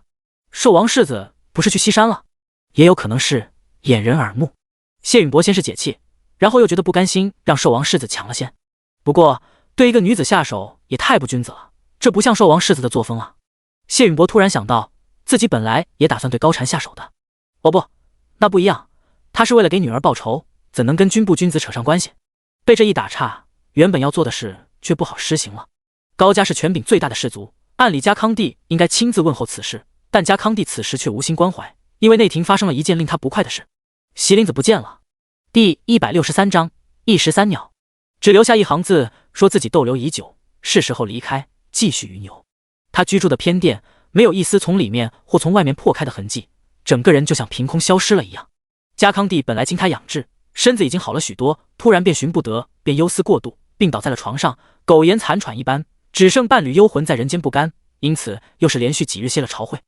寿王世子不是去西山了？也有可能是掩人耳目。谢允伯先是解气，然后又觉得不甘心让寿王世子抢了先。不过对一个女子下手也太不君子了，这不像寿王世子的作风啊。谢允伯突然想到，自己本来也打算对高蝉下手的。哦不，那不一样，他是为了给女儿报仇，怎能跟军部君子扯上关系？被这一打岔，原本要做的事却不好施行了。高家是权柄最大的氏族，按理家康帝应该亲自问候此事，但家康帝此时却无心关怀，因为内廷发生了一件令他不快的事。席林子不见了。第163章一石三鸟，只留下一行字，说自己逗留已久，是时候离开，继续云游。他居住的偏殿没有一丝从里面或从外面破开的痕迹，整个人就像凭空消失了一样。家康帝本来经他养治，身子已经好了许多，突然便寻不得，便忧思过度，病倒在了床上，苟延残喘一般，只剩伴侣幽魂在人间不甘，因此又是连续几日歇了朝会。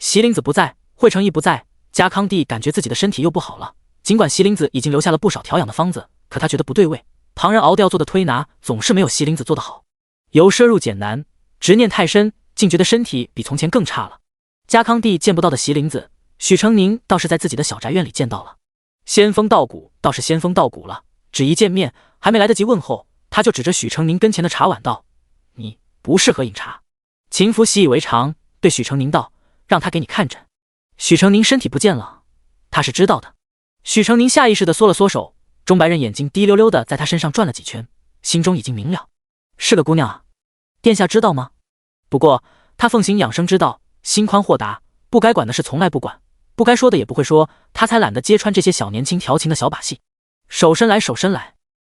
席林子不在，惠成义不在，家康帝感觉自己的身体又不好了。尽管席林子已经留下了不少调养的方子，可他觉得不对味，旁人熬掉做的推拿总是没有席林子做得好。由奢入俭难，执念太深，竟觉得身体比从前更差了。家康帝见不到的席林子，许成宁倒是在自己的小宅院里见到了。仙风道骨倒是仙风道骨了，只一见面还没来得及问候，他就指着许成宁跟前的茶碗道：“你不适合饮茶。”秦福习以为常，对许成宁道：“让他给你看诊。”许成宁身体不见了，他是知道的。许成宁下意识地缩了缩手，钟白刃眼睛滴溜溜地在他身上转了几圈，心中已经明了，是个姑娘啊，殿下知道吗？不过他奉行养生之道，心宽豁达，不该管的事从来不管，不该说的也不会说，他才懒得揭穿这些小年轻调情的小把戏。手伸来，手伸来。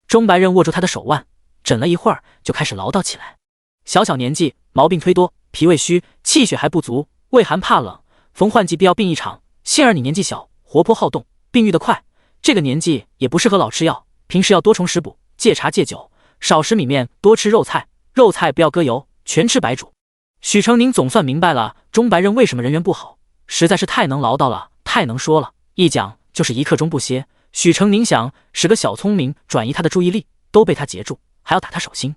钟白刃握住他的手腕，枕了一会儿，就开始唠叨起来。小小年纪，毛病忒多，脾胃虚，气血还不足，畏寒怕冷，逢换季必要病一场。幸而你年纪小，活泼好动，病愈得快，这个年纪也不适合老吃药，平时要多重食补，戒茶戒酒，少食米面，多吃肉菜，肉菜不要搁油，全吃白煮。许成宁总算明白了钟白刃为什么人缘不好，实在是太能唠叨了，太能说了，一讲就是一刻钟不歇。许成宁想使个小聪明转移他的注意力，都被他截住，还要打他手心。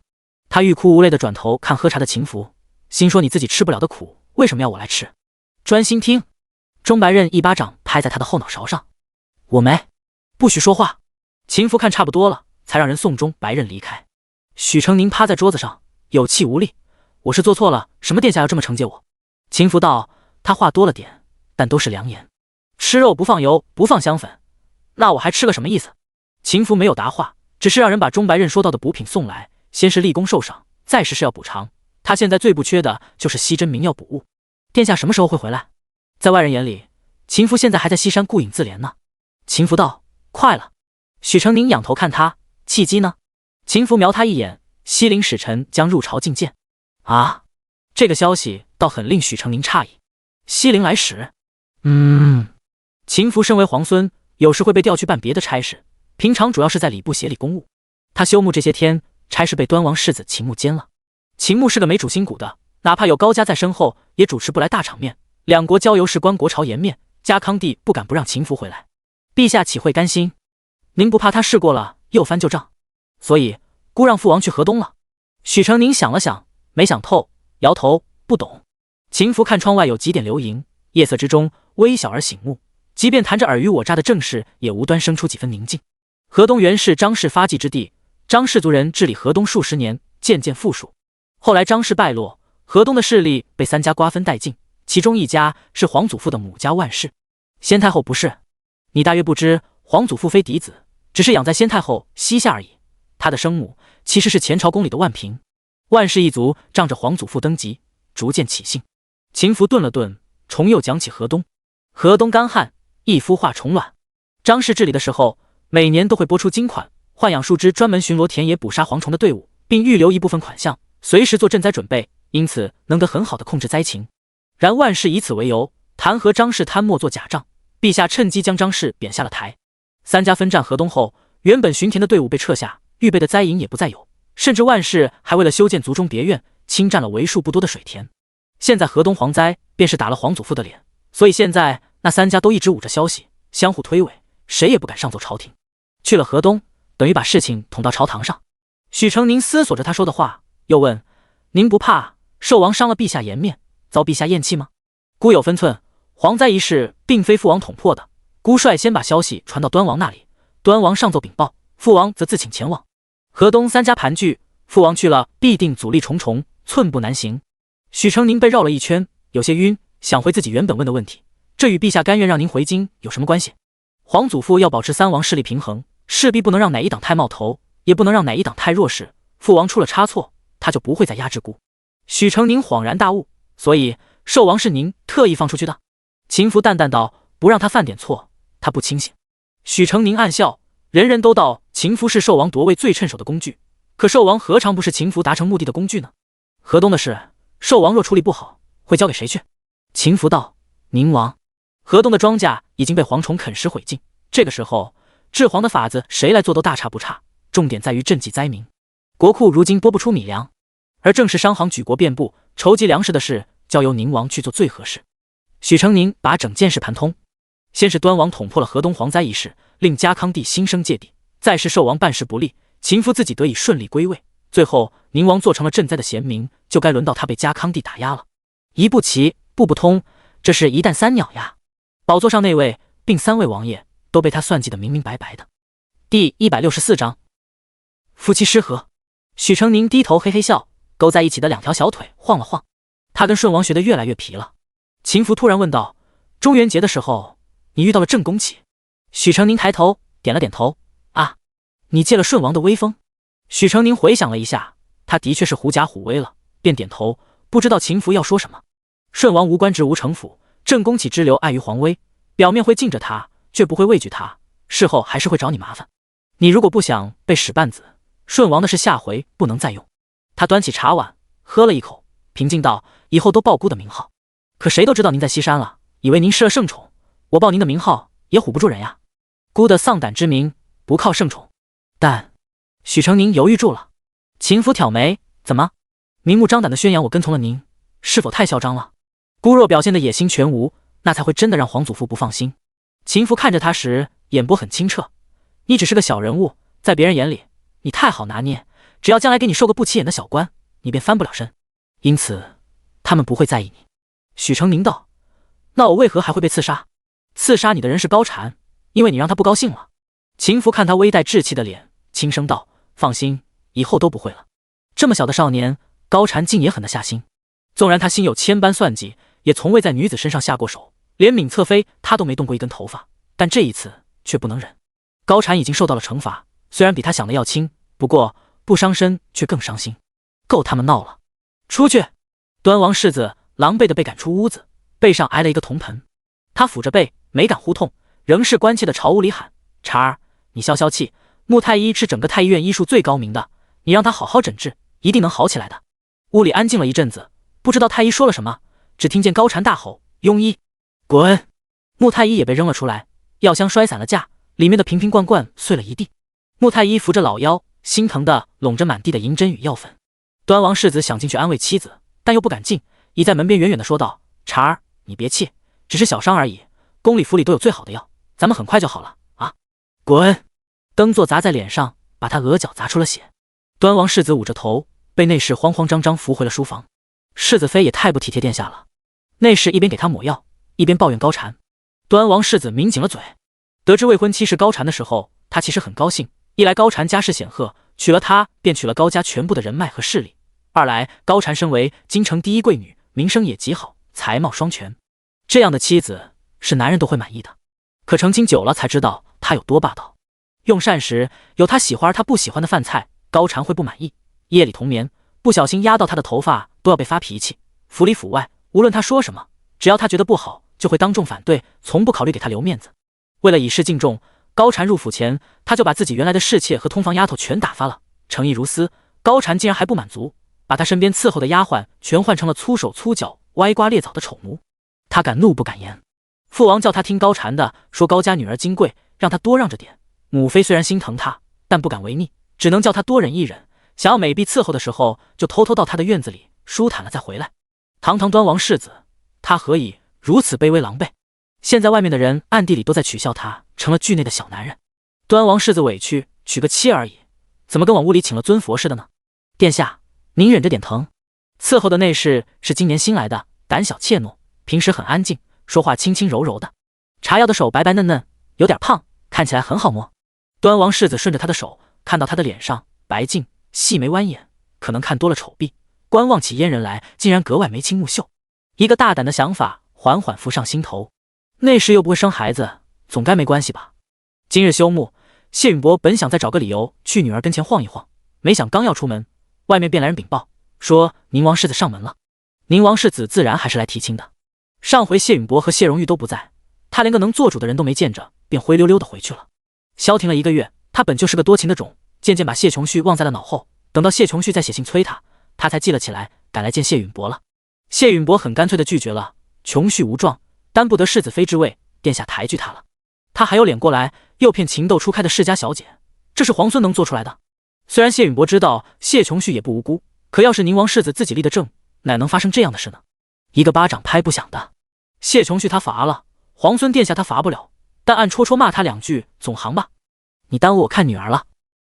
他欲哭无泪的转头看喝茶的秦福，心说你自己吃不了的苦，为什么要我来吃？专心听。钟白刃一巴掌拍在他的后脑勺上，我没，不许说话。秦福看差不多了，才让人送钟白刃离开。许成宁趴在桌子上，有气无力。我是做错了什么？殿下要这么惩戒我？秦福道：他话多了点，但都是良言。吃肉不放油，不放香粉，那我还吃个什么意思？秦福没有答话，只是让人把钟白刃说到的补品送来，先是立功受赏，再是要补偿。他现在最不缺的就是西针名药补物。殿下什么时候会回来？在外人眼里，秦福现在还在西山顾影自怜呢。秦福道：快了。许成宁仰头看他，契机呢？秦福瞄他一眼，西陵使臣将入朝觐见。啊，这个消息倒很令许成宁诧异。西陵来使？秦福身为皇孙，有时会被调去办别的差事，平常主要是在礼部协理公务。他休沐这些天，差事被端王世子秦牧兼了。秦牧是个没主心骨的，哪怕有高家在身后，也主持不来大场面。两国交游事关国朝颜面，家康帝不敢不让秦福回来。陛下岂会甘心？您不怕他试过了又翻旧账？所以孤让父王去河东了。许成宁想了想，没想透，摇头不懂。秦福看窗外有几点流萤，夜色之中微小而醒目，即便谈着尔虞我诈的政事，也无端生出几分宁静。河东原是张氏发迹之地，张氏族人治理河东数十年，渐渐富庶。后来张氏败落，河东的势力被三家瓜分殆尽，其中一家是皇祖父的母家万氏。先太后不是，你大约不知，皇祖父非嫡子，只是养在先太后膝下而已。他的生母其实是前朝宫里的万嫔。万氏一族仗着皇祖父登基，逐渐起兴。秦福顿了顿，重又讲起河东。河东干旱，一夫化虫卵。张氏治理的时候，每年都会拨出金款，豢养数支专门巡逻田野捕杀蝗虫的队伍，并预留一部分款项，随时做赈灾准备，因此能得很好的控制灾情。然万氏以此为由，弹劾张氏贪墨做假账，陛下趁机将张氏贬下了台。三家分占河东后，原本巡田的队伍被撤下，预备的灾银也不再有，甚至万氏还为了修建族中别院，侵占了为数不多的水田。现在河东蝗灾便是打了皇祖父的脸，所以现在那三家都一直捂着消息，相互推诿，谁也不敢上奏朝廷。去了河东，等于把事情捅到朝堂上。许成宁思索着他说的话，又问：您不怕寿王伤了陛下颜面，遭陛下厌弃吗？孤有分寸，蝗灾一事并非父王捅破的，孤率先把消息传到端王那里，端王上奏禀报，父王则自请前往。河东3家盘踞，父王去了必定阻力重重，寸步难行。许成宁被绕了一圈，有些晕，想回自己原本问的问题，这与陛下甘愿让您回京有什么关系？皇祖父要保持3王势力平衡，势必不能让哪一党太冒头，也不能让哪一党太弱势。父王出了差错，他就不会再压制孤。许成宁恍然大悟，所以寿王是您特意放出去的？秦福淡淡道，不让他犯点错，他不清醒。许成宁暗笑，人人都道秦福是寿王夺位最趁手的工具，可寿王何尝不是秦福达成目的的工具呢？河东的事，寿王若处理不好，会交给谁去？秦福道，宁王。河东的庄稼已经被蝗虫啃食毁尽，这个时候治蝗的法子谁来做都大差不差，重点在于赈济灾民。国库如今拨不出米粮，而正是商行举国遍布筹集粮食的事，交由宁王去做最合适。许成宁把整件事盘通，先是端王捅破了河东蝗灾一事，令家康帝心生芥蒂，再是寿王办事不力，秦福自己得以顺利归位，最后宁王做成了赈灾的贤明，就该轮到他被家康帝打压了。一步棋，步不通，这是一弹三鸟呀！宝座上那位并3位王爷都被他算计得明明白白的。第164章，夫妻失和。许成宁低头嘿嘿笑，勾在一起的2条小腿晃了晃。他跟顺王学得越来越皮了。秦福突然问道：中元节的时候，你遇到了郑公启？许成宁抬头点了点头。啊，你借了顺王的威风？许成宁回想了一下，他的确是狐假虎威了，便点头，不知道秦福要说什么。顺王无官职无城府，郑公启之流碍于皇威，表面会敬着他，却不会畏惧他，事后还是会找你麻烦。你如果不想被使绊子，顺王的事下回不能再用。他端起茶碗喝了一口，平静道：以后都报孤的名号，可谁都知道您在西山了，以为您失了圣宠，我报您的名号也唬不住人呀。孤的丧胆之名不靠圣宠。但许成宁犹豫住了。秦福挑眉，怎么明目张胆地宣扬我跟从了您，是否太嚣张了？孤若表现的野心全无，那才会真的让皇祖父不放心。秦福看着他时眼波很清澈，你只是个小人物，在别人眼里你太好拿捏，只要将来给你受个不起眼的小官，你便翻不了身，因此他们不会在意你。许成宁道：那我为何还会被刺杀？刺杀你的人是高禅，因为你让他不高兴了。秦福看他微带稚气的脸，轻声道：放心，以后都不会了。这么小的少年，高禅竟也狠得下心。纵然他心有千般算计，也从未在女子身上下过手，连闵侧妃他都没动过一根头发，但这一次却不能忍。高禅已经受到了惩罚，虽然比他想的要轻，不过不伤身却更伤心。够他们闹了！出去！端王世子狼狈地被赶出屋子，背上挨了一个铜盆。他抚着背，没敢呼痛，仍是关切地朝屋里喊：婵儿，你消消气，穆太医是整个太医院医术最高明的，你让他好好诊治，一定能好起来的。屋里安静了一阵子，不知道太医说了什么，只听见高禅大吼：庸医，滚！穆太医也被扔了出来，药箱摔散了架，里面的瓶瓶罐罐碎了一地。穆太医扶着老腰，心疼地拢着满地的银针与药粉。端王世子想进去安慰妻子，但又不敢进，倚在门边远远地说道：婵儿，你别气，只是小伤而已，宫里府里都有最好的药，咱们很快就好了啊！滚！灯座砸在脸上，把他额角砸出了血。端王世子捂着头，被内侍慌慌张张扶回了书房。世子妃也太不体贴殿下了。内侍一边给他抹药，一边抱怨高禅。端王世子抿紧了嘴。得知未婚妻是高禅的时候，他其实很高兴，一来高禅家世显赫，娶了她便娶了高家全部的人脉和势力，二来高禅身为京城第一贵女，名声也极好，才貌双全，这样的妻子是男人都会满意的。可成亲久了才知道他有多霸道。用膳时有他喜欢而他不喜欢的饭菜，高禅会不满意。夜里同眠，不小心压到他的头发都要被发脾气。府里府外，无论他说什么，只要他觉得不好，就会当众反对，从不考虑给他留面子。为了以示敬重，高禅入府前，他就把自己原来的侍妾和通房丫头全打发了。诚意如斯，高禅竟然还不满足，把他身边伺候的丫鬟全换成了粗手粗脚、歪瓜裂枣的丑奴。他敢怒不敢言。父王叫他听高禅的，说高家女儿金贵，让他多让着点。母妃虽然心疼他，但不敢违逆，只能叫他多忍一忍。想要美婢伺候的时候，就偷偷到他的院子里舒坦了再回来。堂堂端王世子，他何以如此卑微狼狈？现在外面的人暗地里都在取笑他成了剧内的小男人。端王世子委屈，娶个妻而已，怎么跟往屋里请了尊佛似的呢？殿下，您忍着点疼。伺候的内侍是今年新来的，胆小怯懦，平时很安静，说话轻轻柔柔的。茶药的手白白嫩嫩，有点胖，看起来很好摸。端王世子顺着他的手，看到他的脸上白净，细眉弯眼，可能看多了丑婢，观望起阉人来，竟然格外眉清目秀。一个大胆的想法缓缓浮上心头。那时又不会生孩子，总该没关系吧？今日休沐，谢允伯本想再找个理由去女儿跟前晃一晃，没想刚要出门，外面便来人禀报说宁王世子上门了。宁王世子自然还是来提亲的。上回谢允伯和谢荣玉都不在，他连个能做主的人都没见着，便灰溜溜的回去了。消停了1个月，他本就是个多情的种，渐渐把谢琼旭忘在了脑后。等到谢琼旭再写信催他，他才记了起来，赶来见谢允伯了。谢允伯很干脆的拒绝了，琼旭无状，担不得世子妃之位，殿下抬举他了。他还有脸过来诱骗情窦初开的世家小姐，这是皇孙能做出来的。虽然谢允伯知道谢琼旭也不无辜，可要是宁王世子自己立的正，哪能发生这样的事呢？一个巴掌拍不响的。谢琼旭他罚了，皇孙殿下他罚不了，但暗戳戳骂他2句总行吧。你耽误我看女儿了。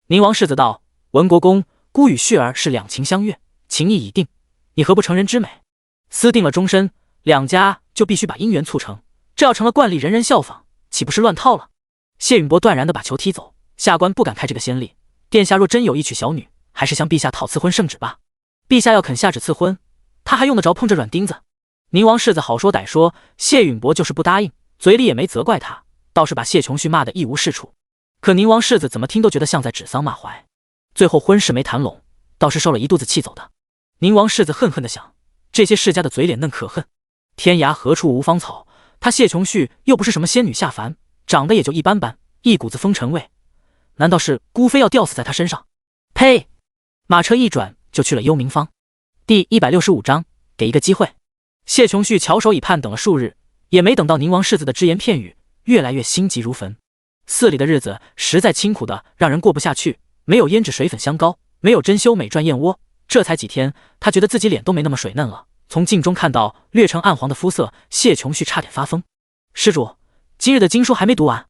宁王世子道：文国公，孤与旭儿是两情相悦，情义已定，你何不成人之美？私定了终身，两家就必须把姻缘促成，这要成了惯例，人人效仿，岂不是乱套了？谢允伯断然的把球踢走，下官不敢开这个先例。殿下若真有意娶小女，还是向陛下讨赐婚圣旨吧。陛下要肯下旨赐婚，他还用得着碰这软钉子？宁王世子好说歹说，谢允伯就是不答应，嘴里也没责怪他，倒是把谢琼旭骂得一无是处。可宁王世子怎么听都觉得像在指桑骂槐，最后婚事没谈拢，倒是受了一肚子气走的。宁王世子恨恨地想，这些世家的嘴脸嫩可恨，天涯何处无芳草，他谢琼旭又不是什么仙女下凡，长得也就一般般，一股子风尘味，难道是孤妃要吊死在他身上？呸！马车一转就去了幽冥坊。第165章，给一个机会。谢琼旭翘首以盼，等了数日，也没等到宁王世子的只言片语，越来越心急如焚。寺里的日子实在清苦的让人过不下去，没有胭脂水粉香膏，没有珍馐美馔燕窝，这才几天，他觉得自己脸都没那么水嫩了。从镜中看到略呈暗黄的肤色，谢琼旭差点发疯。施主，今日的经书还没读完。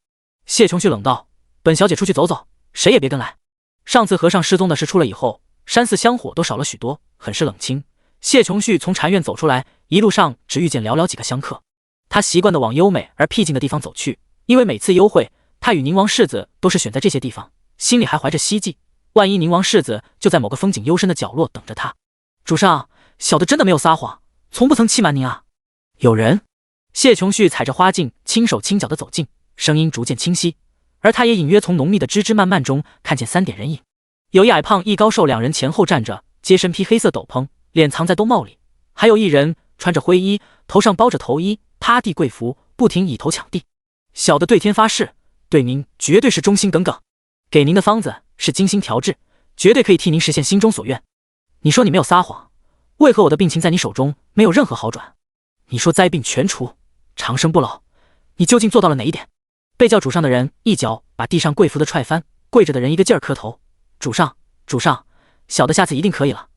谢琼旭冷道：本小姐出去走走，谁也别跟来。上次和尚失踪的事出了以后，山寺香火都少了许多，很是冷清。谢琼旭从禅院走出来，一路上只遇见寥寥几个香客。他习惯的往优美而僻静的地方走去，因为每次幽会，他与宁王世子都是选在这些地方，心里还怀着希冀，万一宁王世子就在某个风景幽深的角落等着他。主上，小的真的没有撒谎，从不曾欺瞒您啊。有人。谢琼旭踩着花镜，轻手轻脚地走近，声音逐渐清晰，而他也隐约从浓密的枝枝蔓蔓中看见3点人影。有一矮胖一高瘦2人前后站着，皆身披黑色斗篷，脸藏在兜帽里，还有一人穿着灰衣，头上包着头衣，趴地跪伏，不停以头抢地。小的对天发誓，对您绝对是忠心耿耿，给您的方子是精心调制，绝对可以替您实现心中所愿。你说你没有撒谎，为何我的病情在你手中没有任何好转？你说灾病全除，长生不老，你究竟做到了哪一点？被叫主上的人一脚把地上跪伏的踹翻，跪着的人一个劲儿磕头。主上，主上，小的下次一定可以了，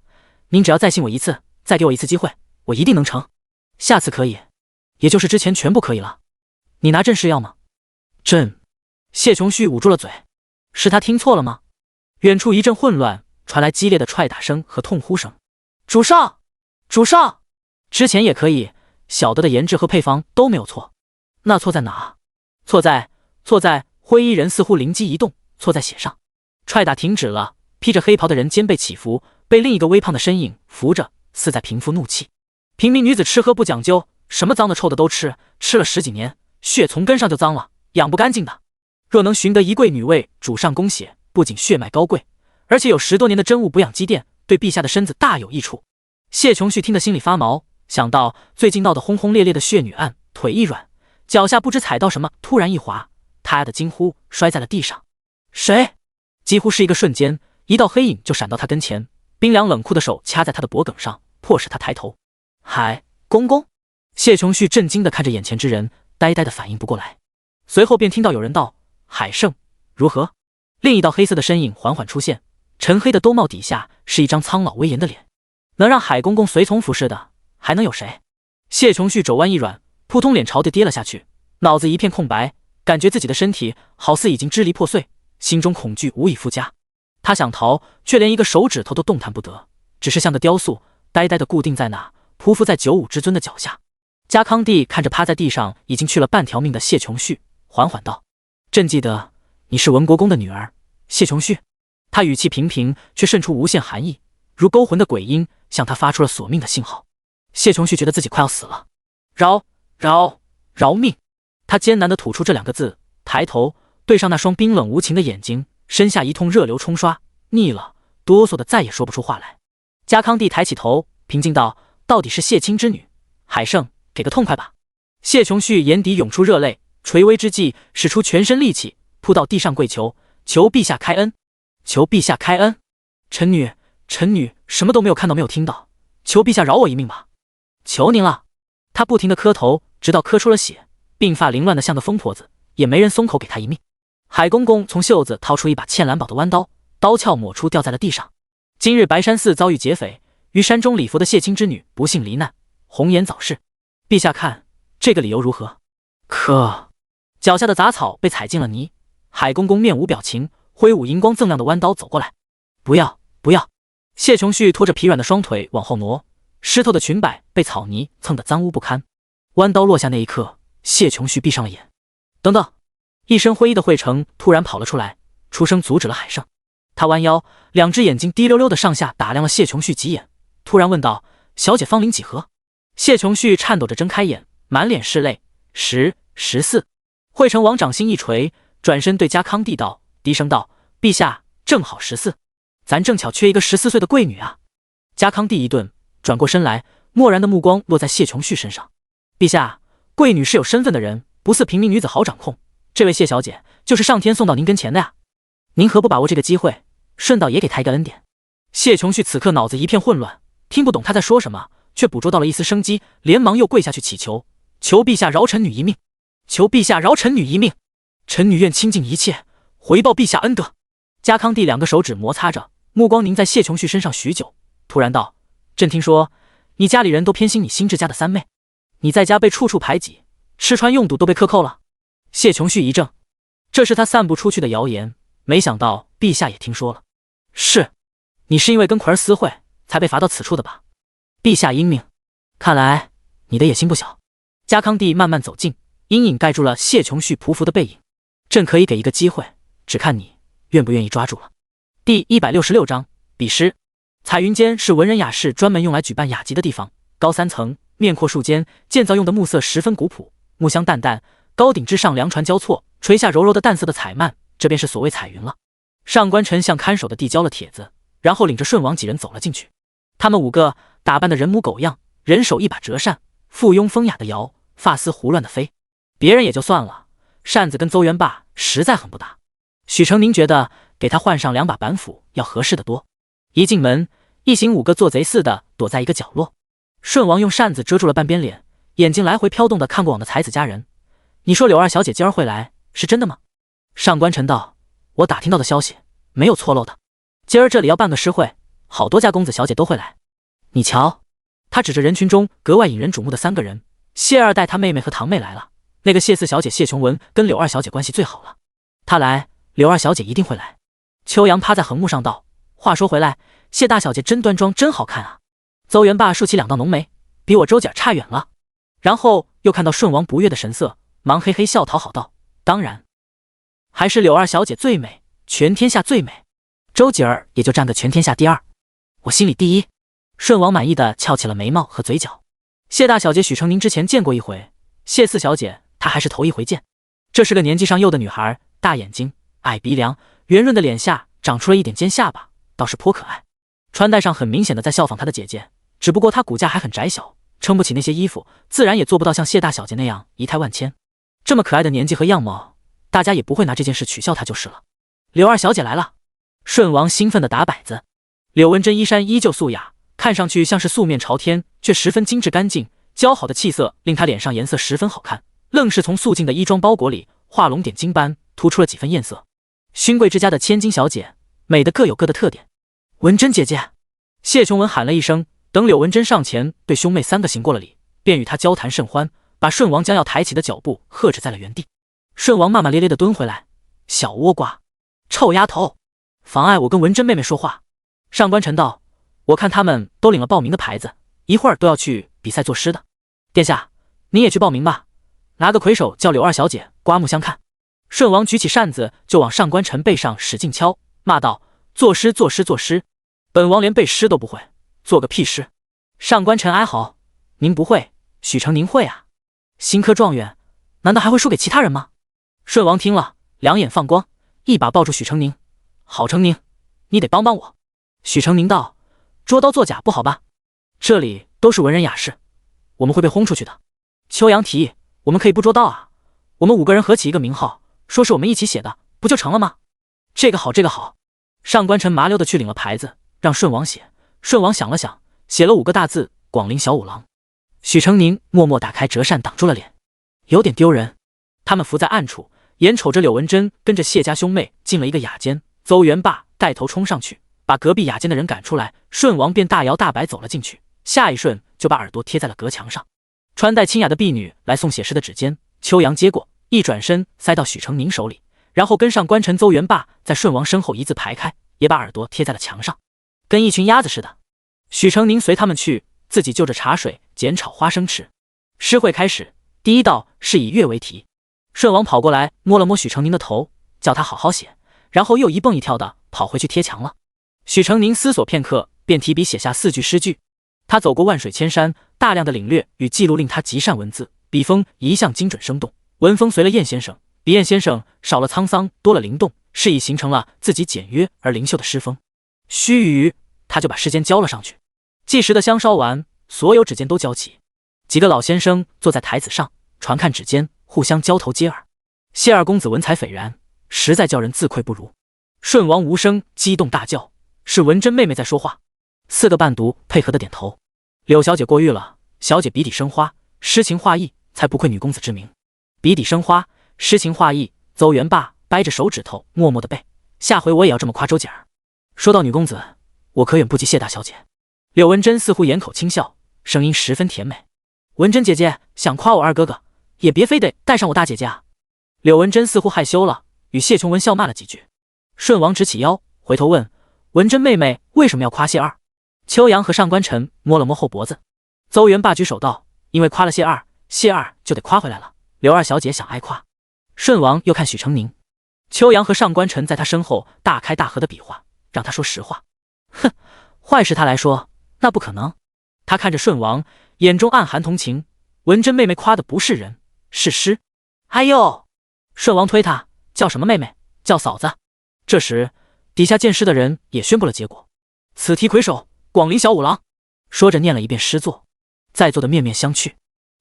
您只要再信我一次，再给我一次机会，我一定能成。下次可以，也就是之前全部可以了。你拿镇是药吗？镇。谢琼旭捂住了嘴，是他听错了吗？远处一阵混乱，传来激烈的踹打声和痛呼声。主上，主上，之前也可以，小的研制和配方都没有错。那错在哪？错在灰衣人似乎灵机一动，错在血上。踹打停止了，披着黑袍的人肩背起伏，被另一个微胖的身影扶着，似在平复怒气。平民女子吃喝不讲究，什么脏的臭的都吃，吃了10几年，血从根上就脏了，养不干净的。若能寻得一贵女为主上供血，不仅血脉高贵，而且有10多年的真物补养积淀，对陛下的身子大有益处。谢琼旭听得心里发毛，想到最近闹得轰轰烈烈的血女案，腿一软，脚下不知踩到什么，突然一滑，他呀的惊呼，摔在了地上。谁？几乎是一个瞬间，一道黑影就闪到他跟前，冰凉冷酷的手掐在他的脖颈上，迫使他抬头。海公公。谢琼旭震惊地看着眼前之人，呆呆地反应不过来，随后便听到有人道：海胜，如何？另一道黑色的身影缓缓出现，沉黑的兜帽底下是一张苍老威严的脸，能让海公公随从服侍的还能有谁？谢琼旭肘弯一软，扑通脸朝地跌了下去，脑子一片空白，感觉自己的身体好似已经支离破碎，心中恐惧无以复加。他想逃，却连一个手指头都动弹不得，只是像个雕塑，呆呆地固定在那，匍匐在95之尊的脚下。加康帝看着趴在地上已经去了半条命的谢琼旭，缓缓道：朕记得你是文国公的女儿谢琼旭。他语气平平，却渗出无限寒意，如勾魂的鬼音，向他发出了索命的信号。谢琼旭觉得自己快要死了，饶命！他艰难地吐出这两个字，抬头对上那双冰冷无情的眼睛，身下一通热流冲刷，腻了，哆嗦的再也说不出话来。家康帝抬起头，平静道：“到底是谢卿之女，海胜，给个痛快吧。”谢琼旭眼底涌出热泪，垂危之际，使出全身力气，扑到地上跪求：“求陛下开恩，求陛下开恩！臣女什么都没有看到，没有听到，求陛下饶我一命吧！求您了！”他不停地磕头，直到磕出了血，鬓发凌乱的像个疯婆子，也没人松口给他一命。海公公从袖子掏出一把嵌蓝宝的弯刀，刀鞘抹出掉在了地上。今日白山寺遭遇劫匪，于山中礼佛的谢卿之女不幸罹难，红颜早逝。陛下看这个理由如何？可脚下的杂草被踩进了泥，海公公面无表情，挥舞银光锃亮的弯刀走过来。不要！谢琼旭拖着疲软的双腿往后挪，湿透的裙摆被草泥蹭得脏污不堪。弯刀落下那一刻，谢琼旭闭上了眼。等等！一身灰衣的惠成突然跑了出来，出声阻止了海胜。他弯腰，两只眼睛滴溜溜的上下打量了谢琼旭几眼，突然问道：“小姐芳龄几何？”谢琼旭颤抖着睁开眼，满脸是泪。14。惠成往掌心一捶，转身对家康帝道，低声道：“陛下正好14，咱正巧缺一个14岁的贵女啊。”家康帝一顿，转过身来，漠然的目光落在谢琼旭身上。陛下，贵女是有身份的人，不似平民女子好掌控。这位谢小姐就是上天送到您跟前的呀，您何不把握这个机会，顺道也给她一个恩典？谢琼旭此刻脑子一片混乱，听不懂他在说什么，却捕捉到了一丝生机，连忙又跪下去祈求：“求陛下饶臣女一命，求陛下饶臣女一命，臣女愿倾尽一切回报陛下恩德。”家康帝两个手指摩擦着，目光凝在谢琼旭身上许久，突然道：“朕听说你家里人都偏心你新治家的三妹，你在家被处处排挤，吃穿用度都被克扣了。”谢琼旭一怔，这是他散布出去的谣言，没想到陛下也听说了。是，你是因为跟奎儿私会才被罚到此处的吧？陛下英明，看来你的野心不小。家康帝慢慢走近，阴影盖住了谢琼旭匍匐的背影。朕可以给一个机会，只看你愿不愿意抓住了。第166章比试。彩云间是文人雅士专门用来举办雅集的地方，高3层，面阔数间，建造用的木色十分古朴，木香淡淡，高顶之上梁船交错，垂下柔柔的淡色的彩幔，这便是所谓彩云了。上官晨向看守的递交了帖子，然后领着顺王几人走了进去。他们5个打扮得人模狗样，人手一把折扇，附庸风雅的摇，发丝胡乱的飞。别人也就算了，扇子跟邹元霸实在很不搭。许成宁觉得给他换上2把板斧要合适的多。一进门，一行5个做贼似的躲在一个角落。顺王用扇子遮住了半边脸，眼睛来回飘动的看过往的才子佳人。你说柳二小姐今儿会来，是真的吗？上官晨道：我打听到的消息没有错漏的，今儿这里要办个诗会，好多家公子小姐都会来。你瞧，他指着人群中格外引人瞩目的3个人，谢二代他妹妹和堂妹来了，那个谢四小姐谢琼文跟柳二小姐关系最好了，她来，柳二小姐一定会来。秋阳趴在横木上道：话说回来，谢大小姐真端庄，真好看啊。邹元霸竖起2道浓眉，比我周姐差远了。然后又看到顺王不悦的神色，忙嘿嘿笑讨好道：当然，还是柳二小姐最美，全天下最美，周姐儿也就占个全天下第2，我心里第1。顺王满意的翘起了眉毛和嘴角。谢大小姐许成宁之前见过一回，谢四小姐她还是头一回见。这是个年纪尚幼的女孩，大眼睛，矮鼻梁，圆润的脸下长出了一点尖下巴，倒是颇可爱。穿戴上很明显的在效仿她的姐姐，只不过她骨架还很窄小，撑不起那些衣服，自然也做不到像谢大小姐那样仪态万千。这么可爱的年纪和样貌，大家也不会拿这件事取笑她就是了。柳二小姐来了。顺王兴奋地打摆子。柳文珍衣衫依旧素雅，看上去像是素面朝天，却十分精致干净，姣好的气色令她脸上颜色十分好看，愣是从素净的衣装包裹里画龙点睛般突出了几分艳色。勋贵之家的千金小姐，美的各有各的特点。文珍姐姐，谢琼文喊了一声，等柳文珍上前对兄妹3个行过了礼，便与她交谈甚欢，把顺王将要抬起的脚步喝止在了原地。顺王骂骂咧咧地蹲回来：小倭瓜，臭丫头，妨碍我跟文珍妹妹说话。上官晨道：我看他们都领了报名的牌子，一会儿都要去比赛作诗的。殿下，您也去报名吧，拿个魁首叫柳二小姐刮目相看。舜王举起扇子就往上官晨背上使劲敲，骂道：“作诗作诗作诗！本王连背诗都不会，做个屁诗！”上官晨哀嚎：“您不会，许成您会啊！新科状元，难道还会输给其他人吗？”舜王听了，两眼放光，一把抱住许成宁：“好成宁，你得帮帮我。”许成宁道：“捉刀作假不好吧？这里都是文人雅士，我们会被轰出去的。”秋阳提议：“我们可以不捉刀啊，我们5个人合起一个名号，说是我们一起写的，不就成了吗？”这个好，这个好。上官晨麻溜的去领了牌子，让舜王写。舜王想了想，写了5个大字：广陵小五郎。许成宁默默打开折扇挡住了脸，有点丢人。他们伏在暗处，眼瞅着柳文贞跟着谢家兄妹进了一个雅间，邹元霸带头冲上去，把隔壁雅间的人赶出来，舜王便大摇大摆走了进去，下一瞬就把耳朵贴在了隔墙上。穿戴清雅的婢女来送写诗的指尖，秋阳接过，一转身塞到许成宁手里，然后跟上官晨、邹元霸在舜王身后一字排开，也把耳朵贴在了墙上，跟一群鸭子似的。许成宁随他们去，自己就着茶水煎炒花生吃。诗会开始，第一道是以月为题。舜王跑过来摸了摸许成宁的头，叫他好好写，然后又一蹦一跳的跑回去贴墙了。许成宁思索片刻，便提笔写下4句诗句。他走过万水千山，大量的领略与记录令他极善文字，笔锋一向精准生动，文风随了晏先生，比晏先生少了沧桑，多了灵动，是以形成了自己简约而灵秀的诗风。须臾，他就把诗笺交了上去。计时的香烧完，所有指尖都交齐，几个老先生坐在台子上传看指尖，互相交头接耳。谢二公子文采斐然，实在叫人自愧不如。舜王无声激动大叫：“是文贞妹妹在说话！”4个伴读配合的点头。柳小姐过誉了，小姐笔底生花，诗情画意，才不愧女公子之名。笔底生花，诗情画意，邹元霸掰着手指头默默的背，下回我也要这么夸周姐儿。说到女公子，我可远不及谢大小姐。柳文贞似乎掩口轻笑，声音十分甜美：“文贞姐姐想夸我二哥哥，也别非得带上我大姐姐啊。”柳文贞似乎害羞了，与谢琼文笑骂了几句。舜王直起腰，回头问：“文贞妹妹为什么要夸谢二？”秋阳和上官晨摸了摸后脖子。邹元霸举手道：“因为夸了谢二，谢二就得夸回来了。刘二小姐想挨夸。”舜王又看许成宁，秋阳和上官晨在他身后大开大合的比划，让他说实话。哼，坏事他来说，那不可能。他看着舜王，眼中暗含同情。文贞妹妹夸的不是人，是诗。哎呦！舜王推他：“叫什么妹妹？叫嫂子。”这时，底下见诗的人也宣布了结果：“此题魁首，广陵小五郎。”说着念了一遍诗作，在座的面面相觑。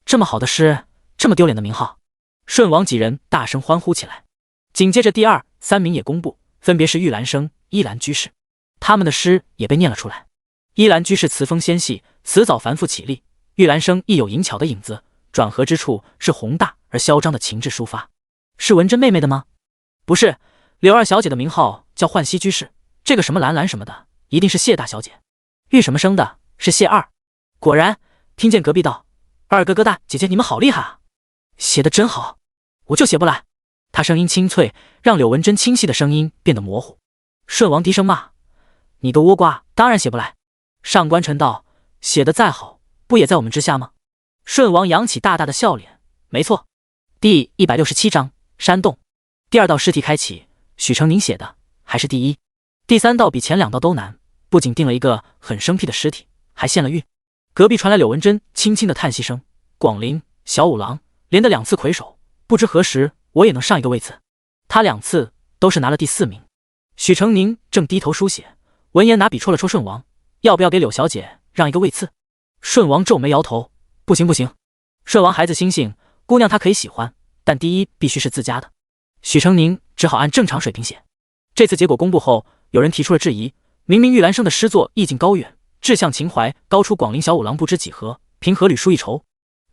这么好的诗，这么丢脸的名号！舜王几人大声欢呼起来。紧接着第2、3名也公布，分别是玉兰生、依兰居士，他们的诗也被念了出来。依兰居士词风纤细，词藻繁复绮丽；玉兰生亦有淫巧的影子，转合之处是宏大而嚣张的情志抒发。是文贞妹妹的吗？不是，柳二小姐的名号叫浣溪居士，这个什么兰兰什么的，一定是谢大小姐。玉什么生的是谢二。果然，听见隔壁道：“二哥哥大姐姐你们好厉害啊，写得真好，我就写不来。”他声音清脆，让柳文贞清晰的声音变得模糊。舜王低声骂：“你个倭瓜，当然写不来。”上官晨道：“写得再好，不也在我们之下吗？”舜王扬起大大的笑脸：“没错。”第167章山洞。第2道诗题开启，许成宁写的，还是第一。第3道比前2道都难，不仅定了一个很生僻的诗体，还献了韵。隔壁传来柳文贞轻轻的叹息声：“广陵小五郎连得2次魁首，不知何时我也能上一个位次。”他2次都是拿了第4名。许成宁正低头书写，闻言拿笔戳了戳舜王：“要不要给柳小姐让一个位次？”舜王皱眉摇头：“不行不行。”舜王孩子心性，姑娘她可以喜欢，但第一必须是自家的。许成宁只好按正常水平写。这次结果公布后，有人提出了质疑：明明玉兰生的诗作意境高远，志向情怀高出广陵小五郎不知几何，凭何屡书一筹？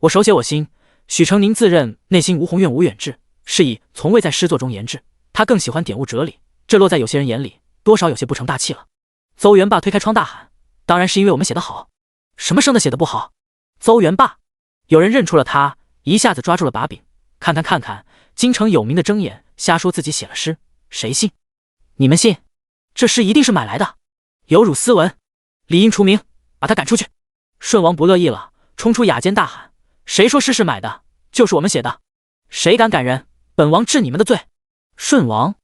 我手写我心。许成宁自认内心无宏愿无远志，是以从未在诗作中言志。他更喜欢典悟哲理，这落在有些人眼里，多少有些不成大器了。邹元霸推开窗大喊：“当然是因为我们写得好，什么生的写得不好？”邹元霸，有人认出了他，一下子抓住了把柄。看看，京城有名的睁眼瞎说自己写了诗，谁信？你们信？这诗一定是买来的，有辱斯文，理应除名，把他赶出去。舜王不乐意了，冲出雅间大喊：“谁说诗是买的？就是我们写的，谁敢赶人，本王治你们的罪！”舜王，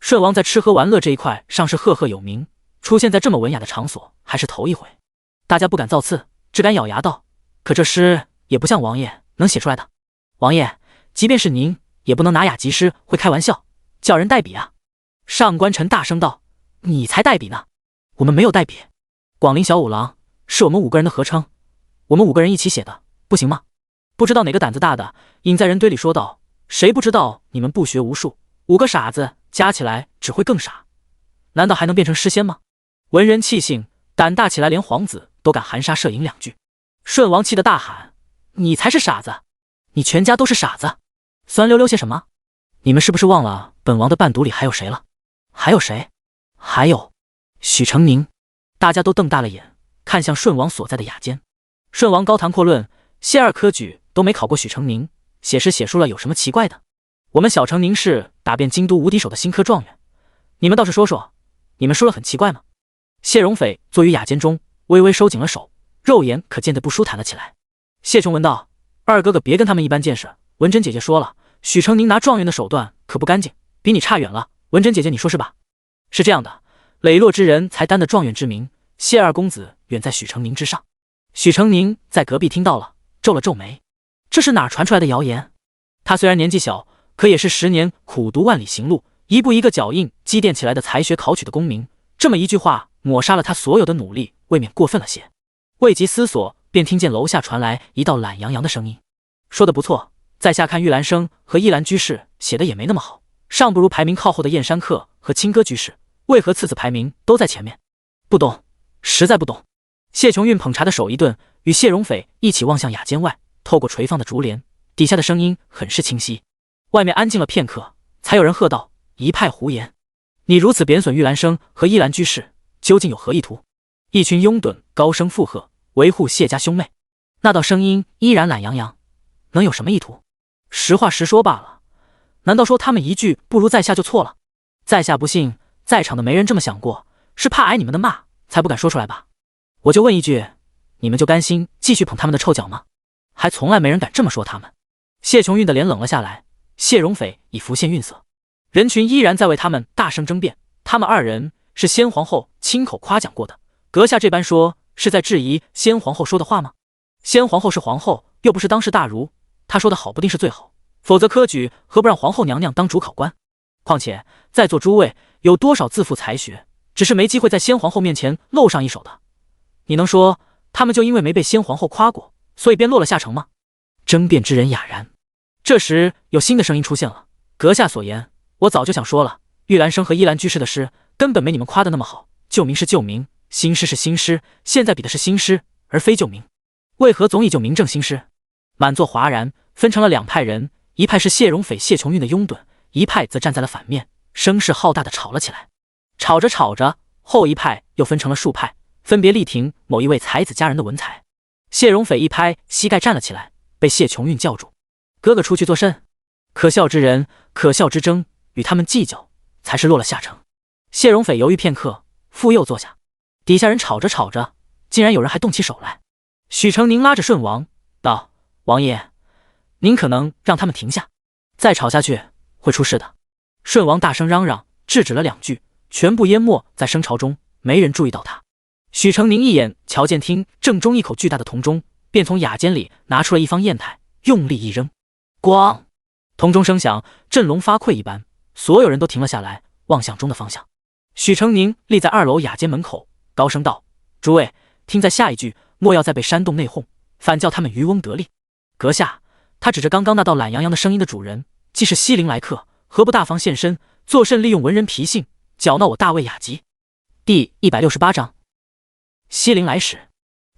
舜王在吃喝玩乐这一块上是赫赫有名，出现在这么文雅的场所还是头一回。大家不敢造次，只敢咬牙道：“可这诗也不像王爷能写出来的。王爷，即便是您，也不能拿雅集诗会开玩笑，叫人代笔啊！”上官晨大声道：“你才代笔呢！我们没有代笔，广陵小五郎是我们5个人的合称，我们5个人一起写的，不行吗？”不知道哪个胆子大的，隐在人堆里说道：“谁不知道你们不学无术，5个傻子加起来只会更傻，难道还能变成诗仙吗？”文人气性，胆大起来连皇子都敢含沙射影2句。舜王气得大喊：“你才是傻子，你全家都是傻子！酸溜溜些什么？你们是不是忘了本王的伴读里还有谁了？还有谁？还有许成宁！”大家都瞪大了眼，看向舜王所在的雅间。舜王高谈阔论，谢2科举都没考过许成宁，写诗写出了有什么奇怪的？我们小成宁是打遍京都无敌手的新科状元，你们倒是说说，你们输了很奇怪吗？谢荣斐坐于雅间中，微微收紧了手，肉眼可见得不舒坦了起来。谢琼闻道：“二哥哥别跟他们一般见识，文珍姐姐说了，许成宁拿状元的手段可不干净，比你差远了。文珍姐姐你说是吧？”是这样的，磊落之人才担得状元之名，谢2公子远在许成宁之上。许成宁在隔壁听到了，皱了皱眉，这是哪传出来的谣言？他虽然年纪小，可也是10年苦读万里行路，一步一个脚印积淀起来的才学考取的功名，这么一句话抹杀了他所有的努力，未免过分了些。未及思索，便听见楼下传来一道懒洋洋的声音：“说得不错，在下看玉兰生和依兰居士写的也没那么好，尚不如排名靠后的燕山客和清歌居士，为何次次排名都在前面？不懂，实在不懂。”谢琼韵捧茶的手一顿，与谢荣斐一起望向雅间外，透过垂放的竹帘，底下的声音很是清晰。外面安静了片刻，才有人喝道：“一派胡言！你如此贬损玉兰生和依兰居士，究竟有何意图？”一群拥趸高声附和，维护谢家兄妹。那道声音依然懒洋洋，能有什么意图？实话实说罢了。难道说他们一句不如在下就错了？在下不信，在场的没人这么想过，是怕挨你们的骂，才不敢说出来吧？我就问一句，你们就甘心继续捧他们的臭脚吗？还从来没人敢这么说他们。谢琼韵的脸冷了下来，谢荣斐已浮现韵色，人群依然在为他们大声争辩。他们2人是先皇后亲口夸奖过的，阁下这般说是在质疑先皇后说的话吗？先皇后是皇后，又不是当世大儒，她说的好不定是最好，否则科举何不让皇后娘娘当主考官？况且在座诸位有多少自负才学，只是没机会在先皇后面前露上一手的，你能说他们就因为没被先皇后夸过，所以便落了下乘吗？争辩之人哑然。这时有新的声音出现了：“阁下所言，我早就想说了，玉兰生和依兰居士的诗根本没你们夸的那么好，旧名是旧名，新诗是新诗，现在比的是新诗，而非旧名，为何总以旧名正新诗？”满座哗然，分成了2派人，一派是谢荣斐、谢琼韵的拥趸，一派则站在了反面，声势浩大的吵了起来。吵着吵着，后一派又分成了数派，分别力挺某一位才子佳人的文采。谢荣斐一拍膝盖站了起来，被谢琼韵叫住：“哥哥出去作甚？可笑之人，可笑之争，与他们计较，才是落了下乘。”谢荣斐犹豫片刻，复又坐下。底下人吵着吵着，竟然有人还动起手来。许成宁拉着舜王道：“王爷，您可能让他们停下，再吵下去会出事的。”舜王大声嚷嚷，制止了2句，全部淹没在声潮中，没人注意到他。许成宁一眼瞧见厅正中一口巨大的铜钟，便从雅间里拿出了一方砚台，用力一扔，咣！铜钟声响，振聋发聩一般，所有人都停了下来，望向钟的方向。许成宁立在2楼雅间门口，高声道：“诸位，听在下一句，莫要再被煽动内讧，反叫他们渔翁得利。阁下，他指着刚刚那道懒洋洋的声音的主人，既是西陵来客，何不大方现身，作甚利用文人脾性，搅闹我大魏雅集？”第168章，西陵来使。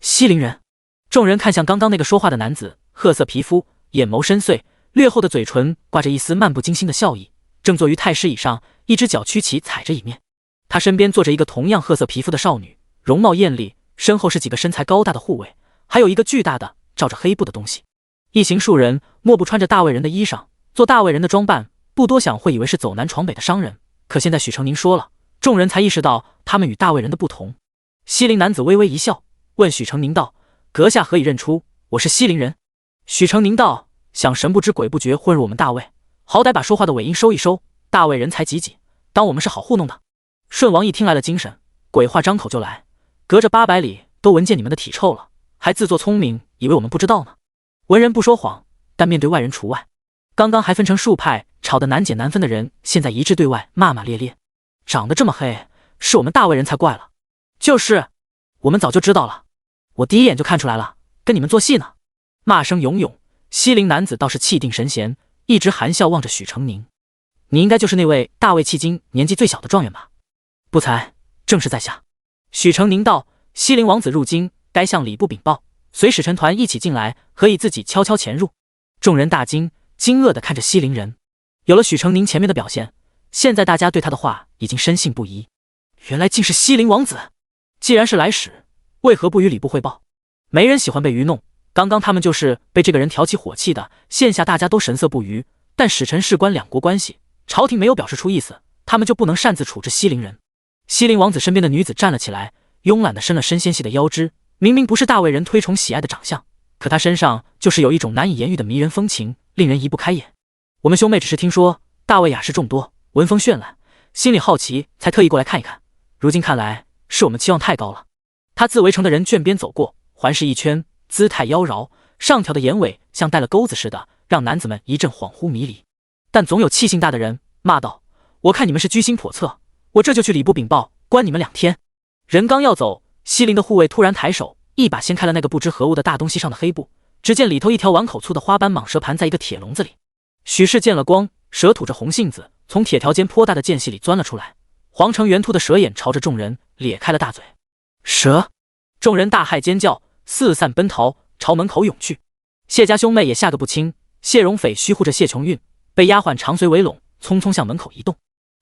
西陵人。众人看向刚刚那个说话的男子，褐色皮肤，眼眸深邃，略厚的嘴唇挂着一丝漫不经心的笑意，正坐于太师椅上，一只脚屈起踩着椅面。他身边坐着一个同样褐色皮肤的少女，容貌艳丽，身后是几个身材高大的护卫，还有一个巨大的罩着黑布的东西。一行数人莫不穿着大魏人的衣裳，做大魏人的装扮，不多想会以为是走南闯北的商人，可现在许成宁说了，众人才意识到他们与大魏人的不同。西陵男子微微一笑，问许成宁道：“阁下何以认出我是西陵人？”许成宁道：“想神不知鬼不觉混入我们大魏，好歹把说话的尾音收一收，大魏人才济济，当我们是好糊弄的？舜王一听来了精神，鬼话张口就来，隔着800里都闻见你们的体臭了，还自作聪明，以为我们不知道呢。文人不说谎，但面对外人除外。刚刚还分成数派，吵得难解难分的人，现在一致对外骂骂咧咧。长得这么黑，是我们大魏人才怪了。就是，我们早就知道了，我第一眼就看出来了，跟你们做戏呢。骂声涌涌，西陵男子倒是气定神闲，一直含笑望着许成宁。你应该就是那位大魏迄今年纪最小的状元吧？不才，正是在下。许成宁道：西陵王子入京，该向礼部禀报，随使臣团一起进来，何以自己悄悄潜入？众人大惊，惊愕地看着西陵人。有了许成宁前面的表现，现在大家对他的话已经深信不疑。原来竟是西陵王子，既然是来使，为何不与礼部汇报？没人喜欢被愚弄，刚刚他们就是被这个人挑起火气的，现下大家都神色不渝，但使臣事关两国关系，朝廷没有表示出意思，他们就不能擅自处置西陵人。西陵王子身边的女子站了起来，慵懒地伸了伸纤细的腰肢，明明不是大魏人推崇喜爱的长相，可他身上就是有一种难以言喻的迷人风情，令人移不开眼。我们兄妹只是听说大魏雅士众多，文风绚烂，心里好奇，才特意过来看一看。如今看来，是我们期望太高了。他自围城的人圈边走过，环视一圈，姿态妖娆，上挑的眼尾像带了钩子似的，让男子们一阵恍惚迷离。但总有气性大的人骂道：我看你们是居心叵测，我这就去礼部禀报，关你们2天。人刚要走，西陵的护卫突然抬手，一把掀开了那个不知何物的大东西上的黑布，只见里头一条碗口粗的花斑蟒蛇盘在一个铁笼子里。许氏见了光，蛇吐着红杏子，从铁条间颇大的间隙里钻了出来，黄成圆凸的蛇眼朝着众人咧开了大嘴。蛇！众人大骇尖叫，四散奔逃，朝门口涌去。谢家兄妹也吓个不轻，谢荣斐虚护着谢琼韵，被丫鬟长随围拢，匆匆向门口移动。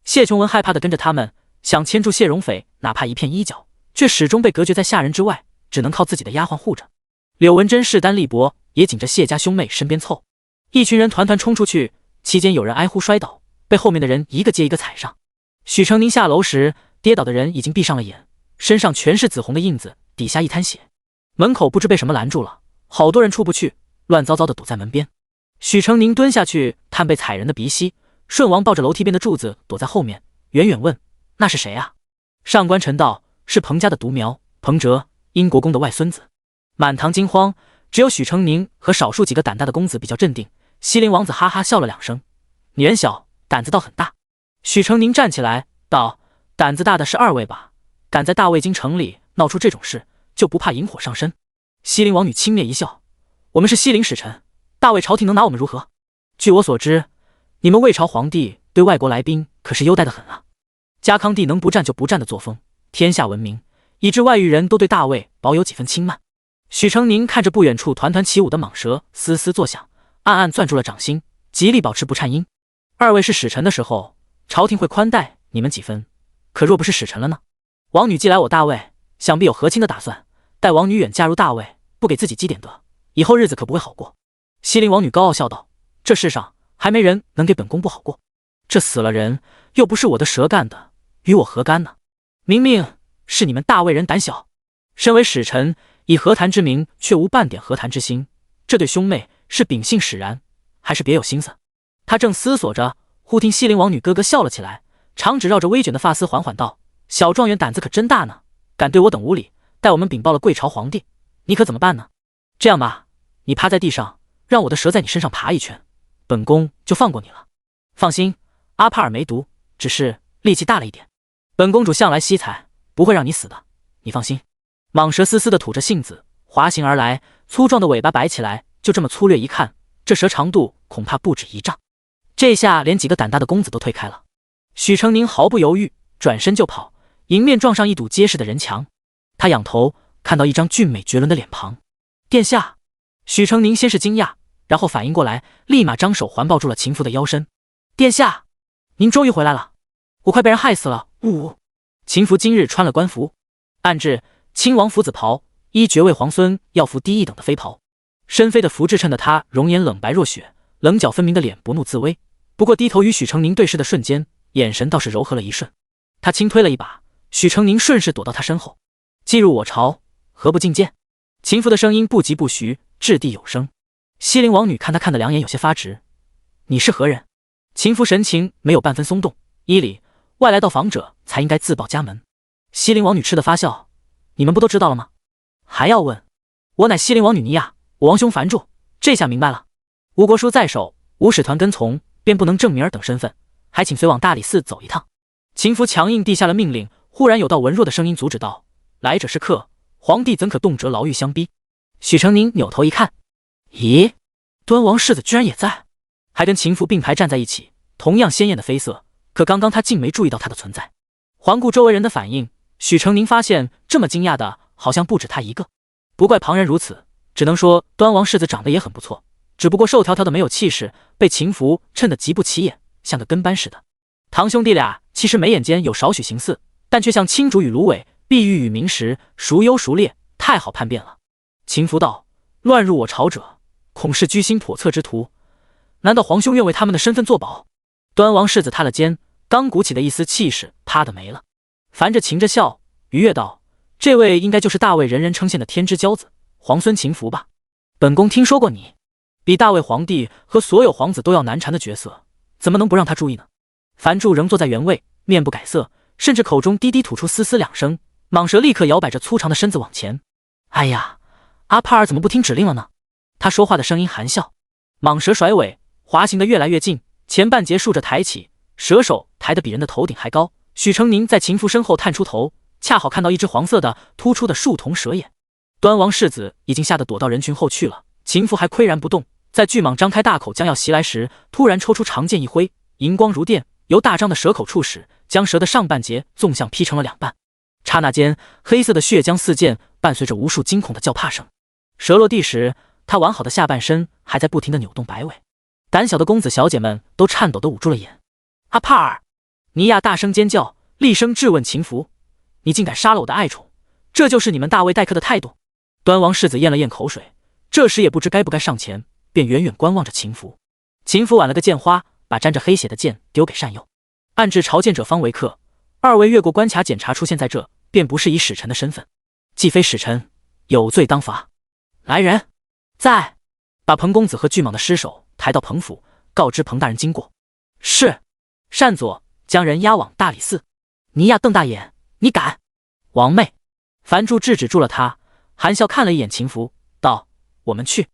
谢琼文害怕地跟着他们，想牵住谢荣斐，哪怕一片衣角，却始终被隔绝在下人之外，只能靠自己的丫鬟护着。柳文贞势单力薄，也紧着谢家兄妹身边凑。一群人团团冲出去，期间有人挨呼摔倒，被后面的人一个接一个踩上。许成宁下楼时，跌倒的人已经闭上了眼，身上全是紫红的印子，底下一滩血。门口不知被什么拦住了，好多人出不去，乱糟糟的堵在门边。许成宁蹲下去探被踩人的鼻息，舜王抱着楼梯边的柱子躲在后面，远远问：那是谁啊？上官臣道：是彭家的独苗，彭哲，殷国公的外孙子。满堂惊慌，只有许成宁和少数几个胆大的公子比较镇定。西陵王子哈哈笑了2声：你人小，胆子倒很大。许成宁站起来道：胆子大的是2位吧？敢在大魏京城里闹出这种事，就不怕引火上身？西陵王女轻蔑一笑：我们是西陵使臣，大魏朝廷能拿我们如何？据我所知，你们魏朝皇帝对外国来宾可是优待得很啊。家康帝能不战就不战的作风，天下闻名，以致外域人都对大魏保有几分轻慢。许成宁看着不远处团团起舞的蟒蛇，嘶嘶作响，暗暗攥住了掌心，极力保持不颤音。2位是使臣的时候，朝廷会宽待你们几分，可若不是使臣了呢？王女既来我大魏，想必有和亲的打算，待王女远嫁入大魏，不给自己积点德，以后日子可不会好过。西陵王女高傲笑道：这世上还没人能给本宫不好过，这死了人又不是我的蛇干的，与我何干呢？明明是你们大魏人胆小，身为使臣，以和谈之名却无半点和谈之心，这对兄妹是秉性使然，还是别有心思？他正思索着，忽听西陵王女咯咯笑了起来，长指绕着微卷的发丝缓缓道：小状元胆子可真大呢，敢对我等无礼，待我们禀报了贵朝皇帝，你可怎么办呢？这样吧，你趴在地上，让我的蛇在你身上爬一圈，本宫就放过你了。放心，阿帕尔没毒，只是力气大了一点，本公主向来惜才，不会让你死的，你放心。蟒蛇嘶嘶地吐着信子，滑行而来，粗壮的尾巴摆起来，就这么粗略一看，这蛇长度恐怕不止1丈。这下连几个胆大的公子都退开了。许成宁毫不犹豫，转身就跑，迎面撞上一堵结实的人墙。他仰头看到一张俊美绝伦的脸庞。殿下！许成宁先是惊讶，然后反应过来，立马张手环抱住了秦福的腰身。殿下，您终于回来了，我快被人害死了！呜！秦福今日穿了官服，暗制亲王服子袍，依爵位皇孙要服低一等的飞袍。身飞的服制衬得他容颜冷白若雪，棱角分明的脸不怒自威。不过低头与许成宁对视的瞬间，眼神倒是柔和了一瞬。他轻推了一把，许成宁顺势躲到他身后。既入我朝，何不觐见？秦福的声音不疾不徐，掷地有声。西陵王女看他看得2眼有些发直。你是何人？秦福神情没有半分松动，依理，外来到访者才应该自报家门。西陵王女吃得发笑，你们不都知道了吗？还要问？我乃西陵王女尼亚，我王兄樊柱，这下明白了。吴国书在手，无使团跟从，便不能证明儿等身份，还请随往大理寺走一趟。秦福强硬地下了命令，忽然有道文弱的声音阻止道：“来者是客，皇帝怎可动辄牢狱相逼？”许成宁扭头一看，咦，端王世子居然也在，还跟秦福并排站在一起，同样鲜艳的绯色，可刚刚他竟没注意到他的存在。环顾周围人的反应，许成宁发现这么惊讶的好像不止他一个。不怪旁人如此，只能说端王世子长得也很不错，只不过瘦条条的没有气势，被秦福衬得极不起眼，像个跟班似的。堂兄弟俩其实眉眼间有少许形似，但却像青竹与芦苇，碧玉与明石，孰优孰劣，太好判辨了。秦福道：“乱入我朝者，恐是居心叵测之徒，难道皇兄愿为他们的身份作保？”端王世子塌了肩，刚鼓起的一丝气势啪的没了。樊着噙着笑，愉悦道：“这位应该就是大魏人人称羡的天之骄子，皇孙秦福吧？本宫听说过你，比大魏皇帝和所有皇子都要难缠的角色，怎么能不让他注意呢？”樊柱仍坐在原位，面不改色，甚至口中低低吐出嘶嘶两声。蟒蛇立刻摇摆着粗长的身子往前。哎呀，阿帕尔怎么不听指令了呢？他说话的声音含笑。蟒蛇甩尾，滑行得越来越近，前半截竖着抬起，蛇首抬得比人的头顶还高。许成宁在秦福身后探出头，恰好看到一只黄色的突出的树瞳蛇眼。端王世子已经吓得躲到人群后去了，秦福还岿然不动。在巨蟒张开大口将要袭来时，突然抽出长剑一挥，银光如电，由大张的蛇口处使，将蛇的上半截纵向劈成了两半。刹那间，黑色的血浆四溅，伴随着无数惊恐的叫怕声。蛇落地时，他完好的下半身还在不停地扭动摆尾。胆小的公子小姐们都颤抖地捂住了眼。阿帕尔！尼亚大声尖叫，厉声质问秦福：“你竟敢杀了我的爱宠，这就是你们大魏待客的态度？”端王世子咽了咽口水，这时也不知该不该上前，便远远观望着秦福。秦福挽了个剑花，把沾着黑血的剑丢给善诱，暗指朝见者方为客。二位越过关卡检查出现在这，便不是以使臣的身份，既非使臣，有罪当罚。来人，在！把彭公子和巨蟒的尸首抬到彭府，告知彭大人经过。是。善佐将人押往大理寺。尼亚瞪大眼：“你敢！王妹！”樊柱制止住了他，含笑看了一眼秦福，道：“我们去。”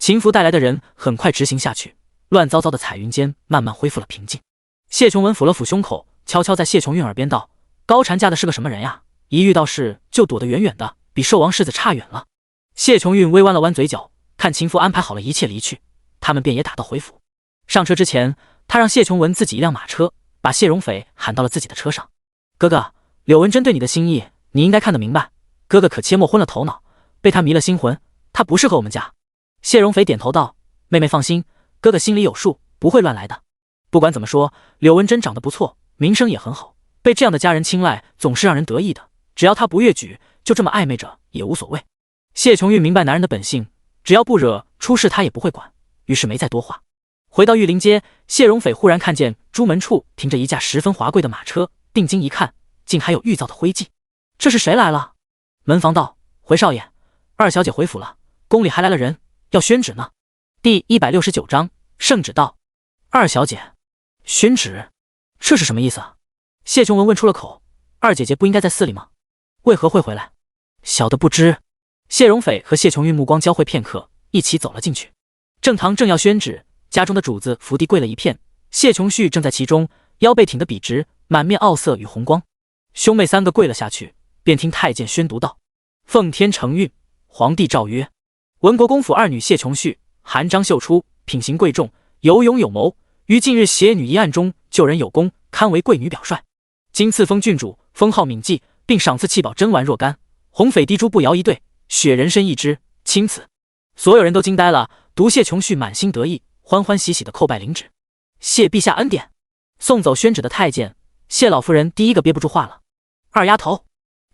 秦福带来的人很快执行下去，乱糟糟的彩云间慢慢恢复了平静。谢琼文抚了抚胸口，悄悄在谢琼韵耳边道：“高禅嫁的是个什么人呀？一遇到事就躲得远远的，比寿王世子差远了。”谢琼韵微弯了弯嘴角，看秦福安排好了一切离去，他们便也打道回府。上车之前，他让谢琼文自己一辆马车，把谢荣斐喊到了自己的车上。哥哥，柳文真对你的心意，你应该看得明白。哥哥可切莫昏了头脑，被他迷了心魂，他不适合我们家。谢荣斐点头道：“妹妹放心，哥哥心里有数，不会乱来的。不管怎么说，柳文真长得不错，名声也很好，被这样的家人青睐，总是让人得意的。只要他不越矩，就这么暧昧着也无所谓。”谢琼玉明白男人的本性，只要不惹出事，他也不会管，于是没再多话。回到玉林街，谢荣斐忽然看见朱门处停着一架十分华贵的马车，定睛一看，竟还有玉造的徽记。这是谁来了？门房道：“回少爷，二小姐回府了，宫里还来了人，要宣旨呢。”第169章圣旨到。二小姐，宣旨，这是什么意思啊？谢琼文问出了口。二姐姐不应该在寺里吗？为何会回来？小的不知。谢荣斐和谢琼玉目光交汇片刻，一起走了进去。正堂正要宣旨，家中的主子伏地跪了一片，谢琼旭正在其中，腰背挺得笔直，满面傲色与红光。兄妹三个跪了下去，便听太监宣读道：“奉天承运，皇帝诏曰：文国公府二女谢琼旭、韩章秀出，品行贵重，有勇有谋，于近日携女一案中救人有功，堪为贵女表率。今赐封郡主，封号敏记，并赏赐器宝珍玩若干，红翡滴珠步摇一对，血人参一支，钦此。”所有人都惊呆了，独谢琼旭满心得意，欢欢喜喜的叩拜领旨。谢陛下恩典。送走宣旨的太监，谢老夫人第一个憋不住话了：“二丫头，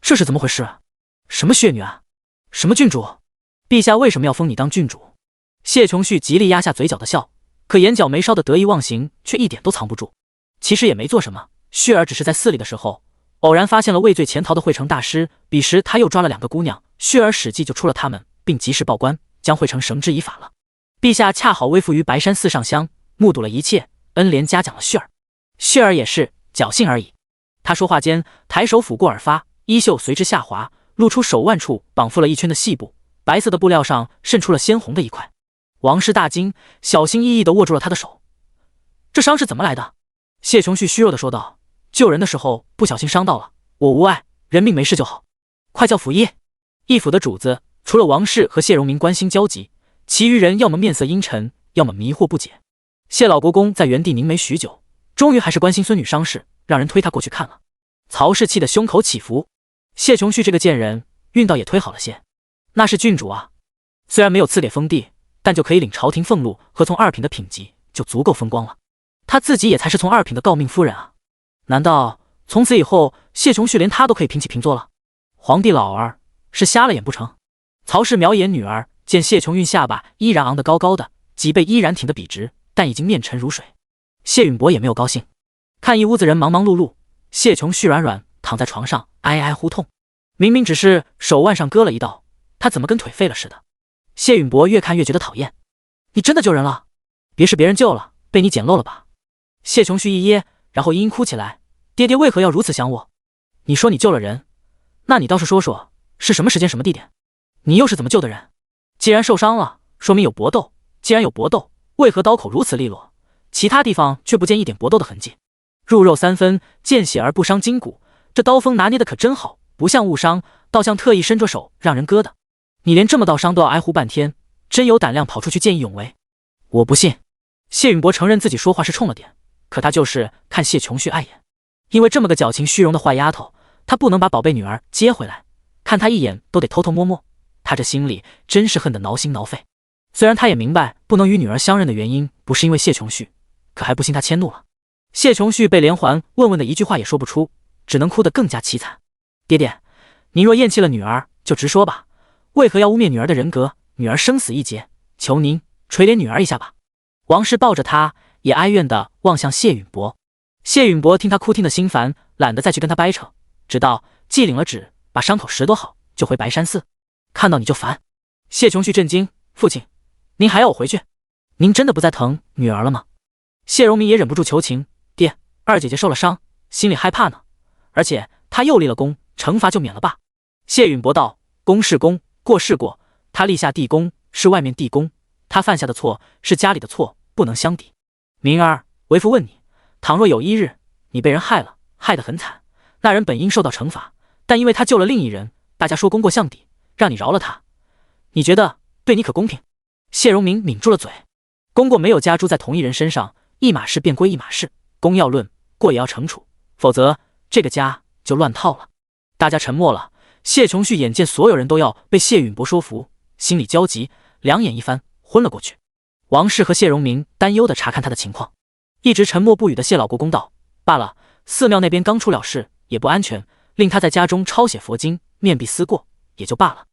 这是怎么回事？什么血女啊？什么郡主？陛下为什么要封你当郡主？”谢琼旭极力压下嘴角的笑，可眼角眉梢的得意忘形却一点都藏不住。其实也没做什么，旭儿只是在寺里的时候，偶然发现了畏罪潜逃的惠成大师，彼时他又抓了两个姑娘，旭儿使计就出了他们，并及时报官，将惠成绳之以法了。陛下恰好微服于白山寺上香，目睹了一切，恩怜嘉奖了旭儿。旭儿也是侥幸而已。他说话间，抬手抚过耳发，衣袖随之下滑，露出手腕处绑缚了一圈的细布，白色的布料上渗出了鲜红的一块。王氏大惊，小心翼翼地握住了他的手。这伤是怎么来的？谢琼旭虚弱地说道：救人的时候不小心伤到了，我无碍，人命没事就好。快叫府医！一府的主子除了王氏和谢荣明关心焦急，其余人要么面色阴沉，要么迷惑不解。谢老国公在原地凝眉许久，终于还是关心孙女伤势，让人推他过去看了。曹氏气得胸口起伏，谢琼旭这个贱人运道也忒好了些。那是郡主啊，虽然没有赐给封地，但就可以领朝廷俸禄和从二品的品级，就足够风光了。他自己也才是从二品的诰命夫人啊，难道从此以后谢琼旭连他都可以平起平坐了？皇帝老儿是瞎了眼不成？曹氏瞄一眼女儿，见谢琼韵下巴依然昂得高高的，脊背依然挺得笔直，但已经面沉如水。谢允博也没有高兴，看一屋子人忙忙碌碌，谢琼旭软软躺在床上哀哀呼痛，明明只是手腕上割了一道，他怎么跟腿废了似的？谢允博越看越觉得讨厌。你真的救人了？别是别人救了，被你捡漏了吧？谢琼旭一噎，然后嘤嘤哭起来。爹爹为何要如此想我？你说你救了人，那你倒是说说是什么时间什么地点？你又是怎么救的人？既然受伤了，说明有搏斗，既然有搏斗，为何刀口如此利落，其他地方却不见一点搏斗的痕迹？入肉三分，见血而不伤筋骨，这刀锋拿捏的可真好，不像误伤，倒像特意伸着手让人割的。你连这么道伤都要哀呼半天，真有胆量跑出去见义勇为？我不信。谢允博承认自己说话是冲了点，可他就是看谢琼旭碍眼，因为这么个矫情虚荣的坏丫头，他不能把宝贝女儿接回来，看他一眼都得偷偷摸摸，他这心里真是恨得挠心挠肺。虽然他也明白不能与女儿相认的原因不是因为谢琼旭，可还不信他迁怒了。谢琼旭被连环问的一句话也说不出，只能哭得更加凄惨。爹爹，您若厌弃了女儿，就直说吧，为何要污蔑女儿的人格？女儿生死一劫，求您垂怜女儿一下吧。王氏抱着他，也哀怨地望向谢允博。谢允博听他哭听得心烦，懒得再去跟他掰扯，直到既领了旨，把伤口拾掇好，就回白山寺。看到你就烦。谢琼旭震惊，父亲，您还要我回去？您真的不再疼女儿了吗？谢荣明也忍不住求情，爹，二姐姐受了伤，心里害怕呢，而且她又立了功，惩罚就免了吧。谢允博道，功是功，过是过，他立下地功，是外面地功，他犯下的错是家里的错，不能相抵。明儿为父问你，倘若有一日你被人害了，害得很惨，那人本应受到惩罚，但因为他救了另一人，大家说功过相抵，让你饶了他，你觉得对你可公平？谢荣明抿住了嘴，功过没有加诸在同一人身上，一码事便归一码事，功要论，过也要惩处，否则这个家就乱套了。大家沉默了。谢琼旭眼见所有人都要被谢允博说服，心里焦急，两眼一翻，昏了过去。王氏和谢荣明担忧地查看他的情况。一直沉默不语的谢老国公道，罢了，寺庙那边刚出了事，也不安全，令他在家中抄写佛经，面壁思过，也就罢了。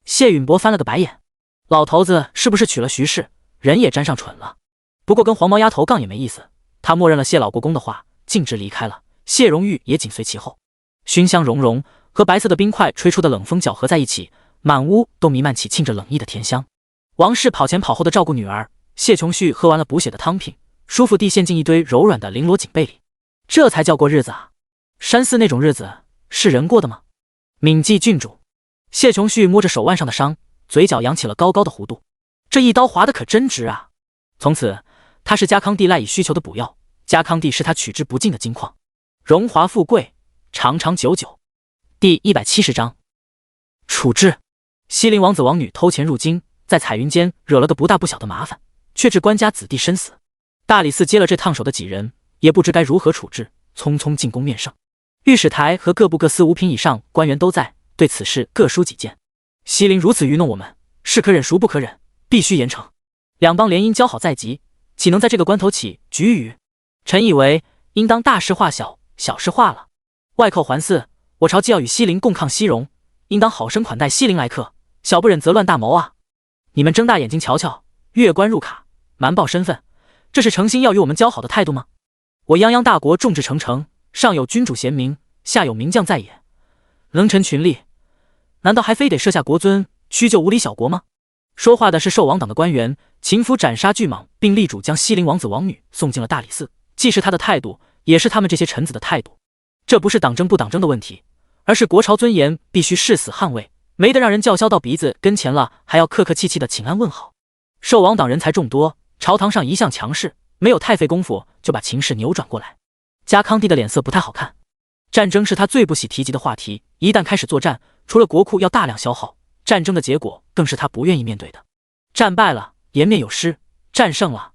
谢允博翻了个白眼，老头子是不是娶了徐氏，人也沾上蠢了？不过跟黄毛丫头杠也没意思，他默认了谢老国公的话，径直离开了。谢荣玉也紧随其后。熏香融融，和白色的冰块吹出的冷风搅合在一起，满屋都弥漫起沁着冷意的甜香。王氏跑前跑后的照顾女儿，谢琼旭喝完了补血的汤品，舒服地陷进一堆柔软的绫罗锦被里，这才叫过日子啊！山寺那种日子是人过的吗？铭记郡主。谢琼旭摸着手腕上的伤，嘴角扬起了高高的弧度，这一刀划得可真直啊！从此他是家康帝赖以需求的补药，家康帝是他取之不尽的金矿，荣华富贵，长长久久。第170章处置。西陵王子王女偷钱入京，在彩云间惹了个不大不小的麻烦，却致官家子弟身死。大理寺接了这烫手的几人，也不知该如何处置，匆匆进宫面圣。御史台和各部各司5品以上官员都在，对此事各抒己见。西陵如此愚弄我们，是可忍孰不可忍，必须严惩。两邦联姻交好在即，岂能在这个关头起局龉？臣以为应当大事化小，小事化了。外寇还寺，我朝既要与西陵共抗西戎，应当好生款待西陵来客，小不忍则乱大谋啊！你们睁大眼睛瞧瞧，越关入卡，瞒报身份，这是诚心要与我们交好的态度吗？我泱泱大国众志成城，上有君主贤明，下有名将在野，能臣群力，难道还非得设下国尊，屈就无理小国吗？说话的是寿王党的官员。秦夫斩杀巨蟒，并力主将西陵王子王女送进了大理寺，既是他的态度，也是他们这些臣子的态度。这不是党争不党争的问题，而是国朝尊严必须誓死捍卫，没得让人叫嚣到鼻子跟前了，还要客客气气的请安问好。寿王党人才众多，朝堂上一向强势，没有太费功夫就把情势扭转过来。家康帝的脸色不太好看，战争是他最不喜提及的话题，一旦开始作战，除了国库要大量消耗，战争的结果更是他不愿意面对的。战败了颜面有失，战胜了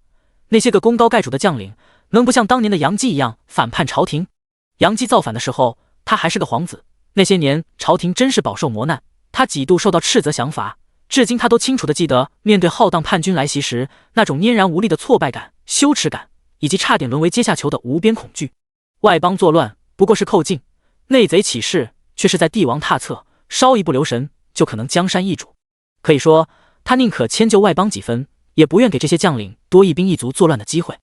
那些个功高盖主的将领能不像当年的杨基一样反叛朝廷？杨基造反的时候他还是个皇子，那些年朝廷真是饱受磨难，他几度受到斥责降罚，至今他都清楚地记得面对浩荡叛军来袭时那种拈然无力的挫败感、羞耻感，以及差点沦为阶下囚的无边恐惧。外邦作乱不过是寇境，内贼起事却是在帝王榻侧，稍一不留神就可能江山易主。可以说他宁可迁就外邦几分，也不愿给这些将领多一兵一卒作乱的机会，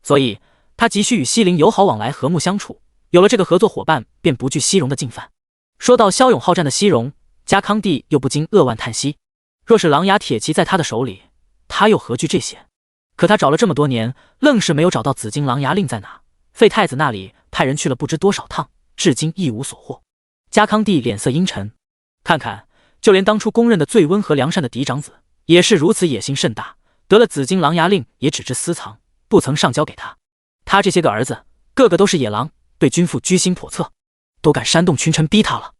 所以他急需与西陵友好往来，和睦相处。有了这个合作伙伴，便不惧西戎的进犯。说到骁勇好战的西戎，家康帝又不禁扼腕叹息。若是狼牙铁骑在他的手里，他又何惧这些？可他找了这么多年，愣是没有找到紫金狼牙令在哪。废太子那里派人去了不知多少趟，至今一无所获。家康帝脸色阴沉，看看就连当初公认的最温和良善的嫡长子，也是如此野心甚大，得了紫金狼牙令也只知私藏，不曾上交给他。他这些个儿子个个都是野狼，对君父居心叵测，都敢煽动群臣逼他了。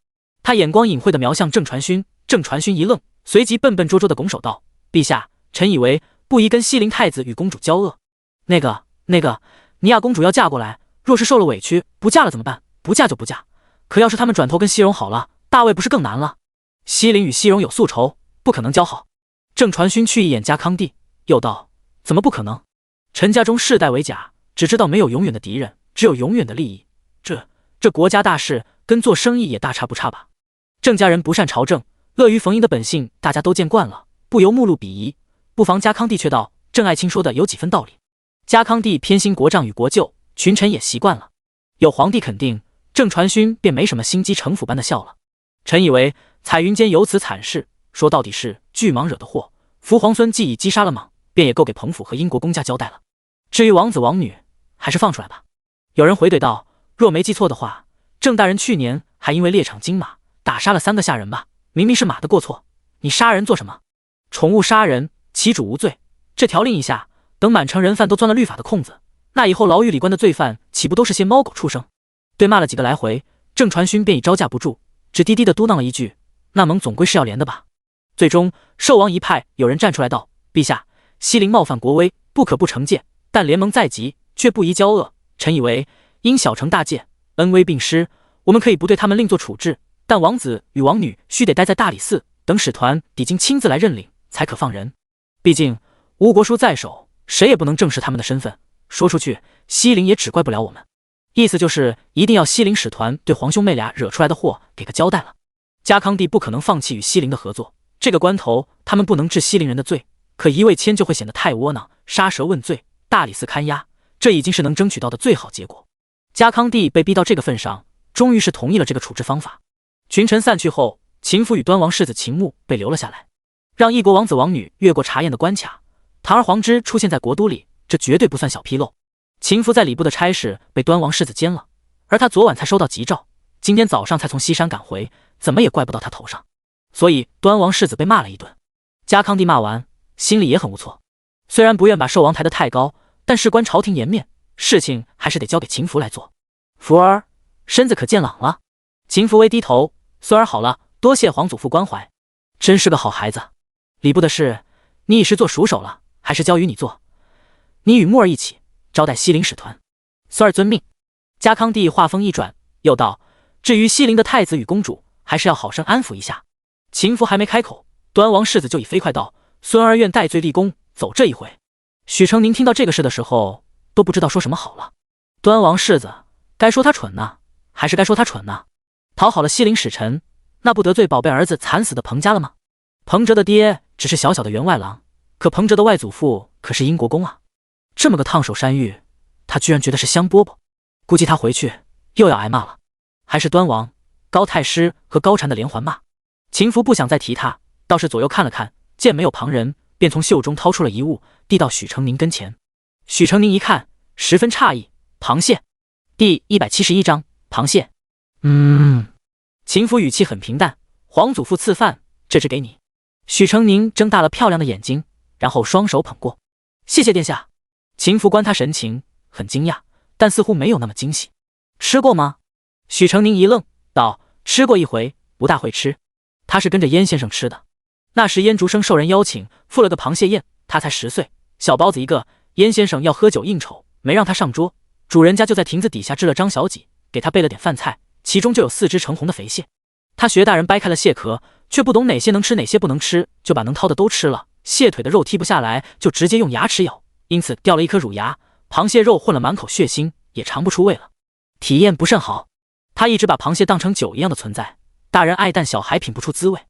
他眼光隐晦地瞄向郑传勋，郑传勋一愣，随即笨笨拙拙地拱手道：陛下，臣以为不宜跟西陵太子与公主交恶。那个尼亚公主要嫁过来，若是受了委屈不嫁了怎么办？不嫁就不嫁，可要是他们转头跟西戎好了，大魏不是更难了？西陵与西戎有宿仇，不可能交好。郑传勋去一眼家康帝，又道：怎么不可能？臣家中世代为甲，只知道没有永远的敌人，只有永远的利益。这国家大事跟做生意也大差不差吧？郑家人不善朝政，乐于逢迎的本性大家都见惯了，不由目露鄙夷。不妨家康帝却道：郑爱卿说的有几分道理。家康帝偏心国丈与国舅，群臣也习惯了，有皇帝肯定，郑传勋便没什么心机城府般的笑了。臣以为彩云间有此惨事，说到底是巨蟒惹的祸。伏皇孙既已击杀了蟒，便也够给彭府和英国公家交代了。至于王子王女，还是放出来吧。有人回怼道：若没记错的话，郑大人去年还因为猎场金马打杀了3个下人吧？明明是马的过错，你杀人做什么？宠物杀人，其主无罪。这条令一下，等满城人犯都钻了律法的空子，那以后牢狱里关的罪犯岂不都是些猫狗畜生？对骂了几个来回，郑传勋便已招架不住，只低低的嘟囔了一句：那盟总归是要连的吧？最终寿王一派有人站出来道：陛下，西陵冒犯国威，不可不惩戒，但联盟在即，却不宜交恶。臣以为因小惩大戒，恩威并施，我们可以不对他们另作处置，但王子与王女须得待在大理寺，等使团抵京亲自来认领，才可放人。毕竟吴国书在手，谁也不能正视他们的身份，说出去西陵也只怪不了我们。意思就是一定要西陵使团对皇兄妹俩惹出来的祸给个交代了。家康帝不可能放弃与西陵的合作，这个关头他们不能治西陵人的罪，可一味迁就会显得太窝囊，杀蛇问罪，大理寺看押，这已经是能争取到的最好结果。家康帝被逼到这个份上，终于是同意了这个处置方法。群臣散去后，秦夫与端王世子秦牧被留了下来，让异国王子王女越过查验的关卡，堂而皇之出现在国都里，这绝对不算小纰漏。秦夫在礼部的差事被端王世子兼了，而他昨晚才收到急诏，今天早上才从西山赶回，怎么也怪不到他头上，所以端王世子被骂了一顿。家康帝骂完，心里也很无措，虽然不愿把寿王抬得太高，但事关朝廷颜面，事情还是得交给秦福来做。福儿，身子可见朗了？秦福微低头：孙儿好了，多谢皇祖父关怀，真是个好孩子。礼部的事，你已是做熟手了，还是交于你做？你与木儿一起招待西陵使团。孙儿遵命。家康帝话锋一转，又道：至于西陵的太子与公主，还是要好生安抚一下。秦福还没开口，端王世子就已飞快道：孙儿愿戴罪立功，走这一回。许承宁听到这个事的时候，都不知道说什么好了。端王世子，该说他蠢呢，还是该说他蠢呢？讨好了西陵使臣，那不得罪宝贝儿子惨死的彭家了吗？彭哲的爹只是小小的员外郎，可彭哲的外祖父可是英国公啊。这么个烫手山芋，他居然觉得是香饽饽，估计他回去又要挨骂了。还是端王、高太师和高禅的连环骂。秦福不想再提他，倒是左右看了看，见没有旁人，便从袖中掏出了一物，递到许成宁跟前。许成宁一看，十分诧异：“螃蟹。”第171章螃蟹。秦府语气很平淡：“皇祖父赐饭，这只给你。”许成宁睁大了漂亮的眼睛，然后双手捧过：“谢谢殿下。”秦福观他神情很惊讶，但似乎没有那么惊喜。“吃过吗？”许成宁一愣，道：“吃过一回，不大会吃。他是跟着燕先生吃的。那时燕竹生受人邀请，赴了个螃蟹宴，他才10岁，小包子一个。燕先生要喝酒应酬，没让他上桌，主人家就在亭子底下支了张小几，给他备了点饭菜，其中就有4只橙红的肥蟹。他学大人掰开了蟹壳，却不懂哪些能吃哪些不能吃，就把能掏的都吃了。蟹腿的肉剔不下来，就直接用牙齿咬，因此掉了一颗乳牙。螃蟹肉混了满口血腥，也尝不出味了，体验不甚好。他一直把螃蟹当成酒一样的存在，大人爱但小孩品不出滋味。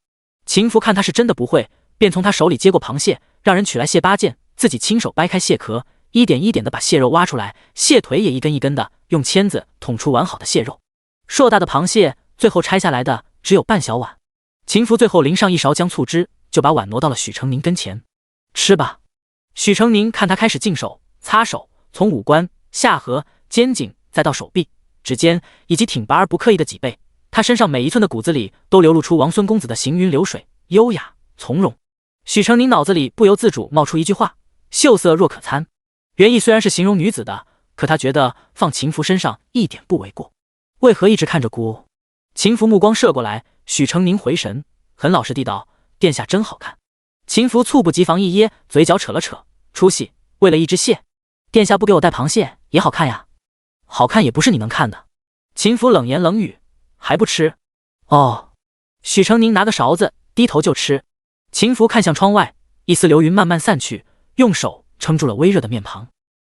秦福看他是真的不会，便从他手里接过螃蟹，让人取来蟹八件，自己亲手掰开蟹壳，一点一点的把蟹肉挖出来，蟹腿也一根一根的用签子捅出完好的蟹肉。硕大的螃蟹最后拆下来的只有半小碗。秦福最后淋上一勺姜醋汁，就把碗挪到了许成宁跟前：“吃吧。”许成宁看他开始净手擦手，从五官、下颌、肩颈再到手臂、指尖，以及挺拔而不刻意的脊背，他身上每一寸的骨子里都流露出王孙公子的行云流水，优雅从容。许成宁脑子里不由自主冒出一句话：“秀色若可餐。”原意虽然是形容女子的，可他觉得放秦福身上一点不为过。为何一直看着姑？秦福目光射过来，许成宁回神，很老实地道：“殿下真好看。”秦福猝不及防一噎，嘴角扯了扯：“出戏，为了一只蟹，殿下不给我带螃蟹也好看呀。”“好看也不是你能看的。”秦福冷言冷语：“还不吃？”“哦。”许成宁拿个勺子，低头就吃。秦福看向窗外，一丝流云慢慢散去，用手撑住了微热的面庞。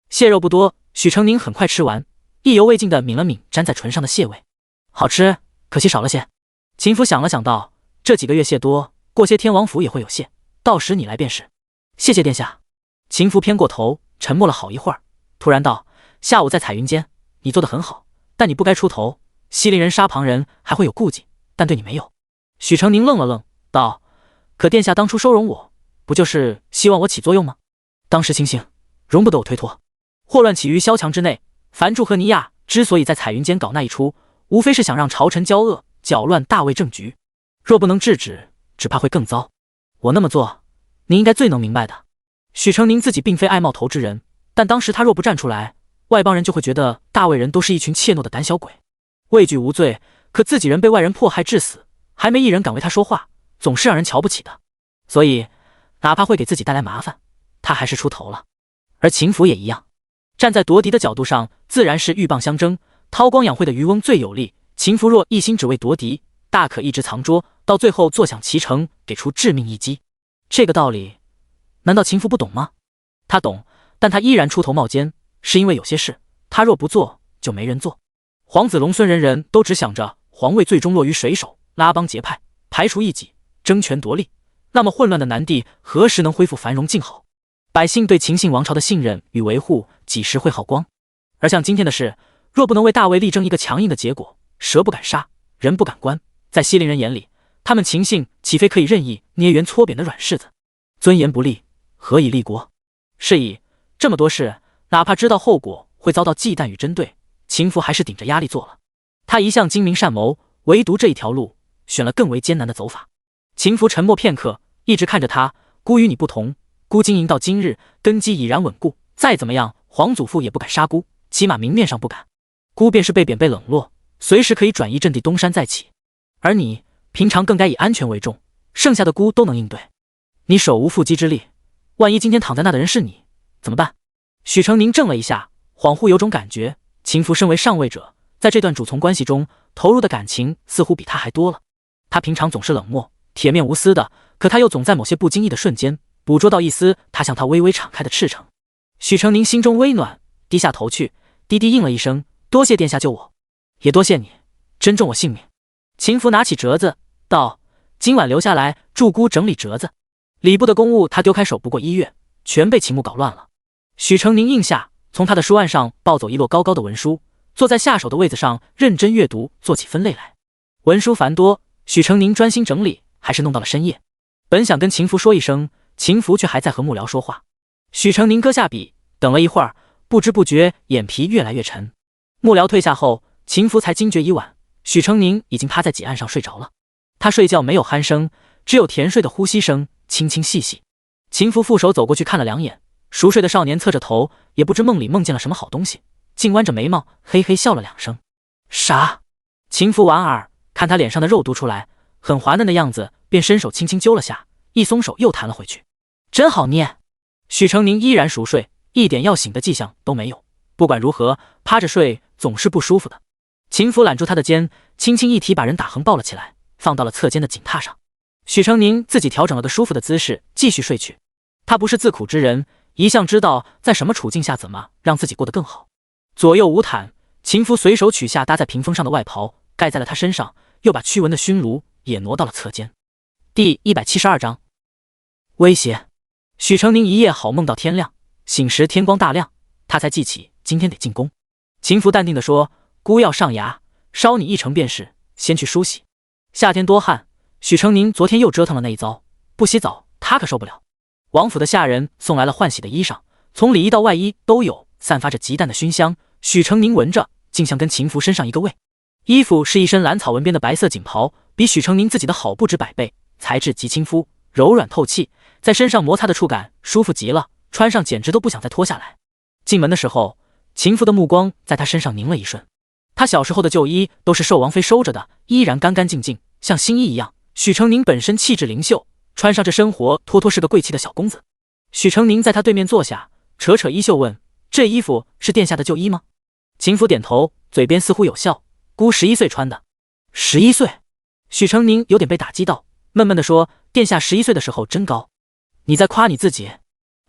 蟹肉不多，许成宁很快吃完，意犹未尽地抿了抿粘在唇上的蟹味。“好吃，可惜少了些。”秦福想了想道：“这几个月蟹多，过些天王府也会有蟹，到时你来便是。”“谢谢殿下。”秦福偏过头，沉默了好一会儿，突然道：“下午在彩云间，你做得很好，但你不该出头。西陵人杀旁人还会有顾忌，但对你没有。”许成宁愣了愣，道：“可殿下当初收容我，不就是希望我起作用吗？当时情形容不得我推脱。祸乱起于萧墙之内，樊柱和尼亚之所以在彩云间搞那一出，无非是想让朝臣交恶，搅乱大魏政局。若不能制止，只怕会更糟。我那么做，你应该最能明白的。”许成宁自己并非爱冒头之人，但当时他若不站出来，外邦人就会觉得大魏人都是一群怯懦的胆小鬼。畏惧无罪，可自己人被外人迫害致死，还没一人敢为他说话，总是让人瞧不起的。所以哪怕会给自己带来麻烦，他还是出头了。而秦福也一样，站在夺嫡的角度上，自然是鹬蚌相争，韬光养晦的渔翁最有力。秦福若一心只为夺嫡，大可一直藏拙，到最后坐享其成，给出致命一击。这个道理难道秦福不懂吗？他懂，但他依然出头冒尖，是因为有些事他若不做，就没人做。皇子龙孙人人都只想着皇位最终落于谁手，拉帮结派，排除异己，争权夺利，那么混乱的南地何时能恢复繁荣静好？百姓对秦姓王朝的信任与维护几时会耗光？而像今天的事，若不能为大魏力争一个强硬的结果，蛇不敢杀，人不敢关，在西陵人眼里，他们秦姓岂非可以任意捏圆搓扁的软柿子？尊严不立，何以立国？是以这么多事，哪怕知道后果会遭到忌惮与针对，秦福还是顶着压力做了。他一向精明善谋，唯独这一条路选了更为艰难的走法。秦福沉默片刻，一直看着他：“孤与你不同，孤经营到今日，根基已然稳固，再怎么样，皇祖父也不敢杀孤，起码明面上不敢。孤便是被贬被冷落，随时可以转移阵地，东山再起。而你平常更该以安全为重，剩下的孤都能应对。你手无缚鸡之力，万一今天躺在那的人是你，怎么办？”许成宁怔了一下，恍惚有种感觉，秦福身为上位者，在这段主从关系中投入的感情似乎比他还多了。他平常总是冷漠铁面无私的，可他又总在某些不经意的瞬间捕捉到一丝他向他微微敞开的赤诚。许成宁心中微暖，低下头去，低低应了一声：“多谢殿下救我，也多谢你珍重我性命。”秦福拿起折子道：“今晚留下来助姑整理折子。”礼部的公务他丢开手不过1月，全被秦牧搞乱了。许成宁应下，从他的书案上抱走一摞高高的文书，坐在下手的位子上认真阅读，做起分类来。文书繁多，许成宁专心整理，还是弄到了深夜。本想跟秦福说一声，秦福却还在和幕僚说话。许成宁搁下笔，等了一会儿，不知不觉眼皮越来越沉。幕僚退下后，秦福才惊觉已晚，许成宁已经趴在几案上睡着了。他睡觉没有鼾声，只有甜睡的呼吸声，轻轻细细。秦福负手走过去看了两眼，熟睡的少年侧着头，也不知梦里梦见了什么好东西，竟弯着眉毛嘿嘿笑了两声。傻！秦福莞尔，看他脸上的肉嘟出来，很滑嫩的样子，便伸手轻轻揪了下，一松手又弹了回去。真好捏！许成宁依然熟睡，一点要醒的迹象都没有。不管如何，趴着睡总是不舒服的。秦福揽住他的肩，轻轻一提，把人打横抱了起来，放到了侧间的锦榻上。许成宁自己调整了个舒服的姿势，继续睡去。他不是自苦之人，一向知道在什么处境下怎么让自己过得更好。左右无毯，秦福随手取下搭在屏风上的外袍，盖在了他身上，又把驱蚊的熏炉也挪到了侧间。第172章威胁。许成宁一夜好梦到天亮，醒时天光大亮，他才记起今天得进宫。秦福淡定地说：“姑要上牙，烧你一程便是，先去梳洗。”夏天多汗，许成宁昨天又折腾了那一遭，不洗澡他可受不了。王府的下人送来了换洗的衣裳，从里衣到外衣都有，散发着极淡的熏香。许成宁闻着，竟像跟秦福身上一个味。衣服是一身蓝草纹边的白色锦袍，比许成宁自己的好不止100倍，材质极亲肤，柔软透气，在身上摩擦的触感舒服极了，穿上简直都不想再脱下来。进门的时候，秦福的目光在他身上凝了一瞬。他小时候的旧衣都是受王妃收着的，依然干干净净，像新衣一样。许成宁本身气质灵秀，穿上这身活脱脱是个贵气的小公子。许成宁在他对面坐下，扯扯衣袖问：“这衣服是殿下的旧衣吗？”秦福点头，嘴边似乎有笑：“姑11岁穿的。”11岁？许成宁有点被打击到，闷闷地说：“殿下11岁的时候真高。”你在夸你自己？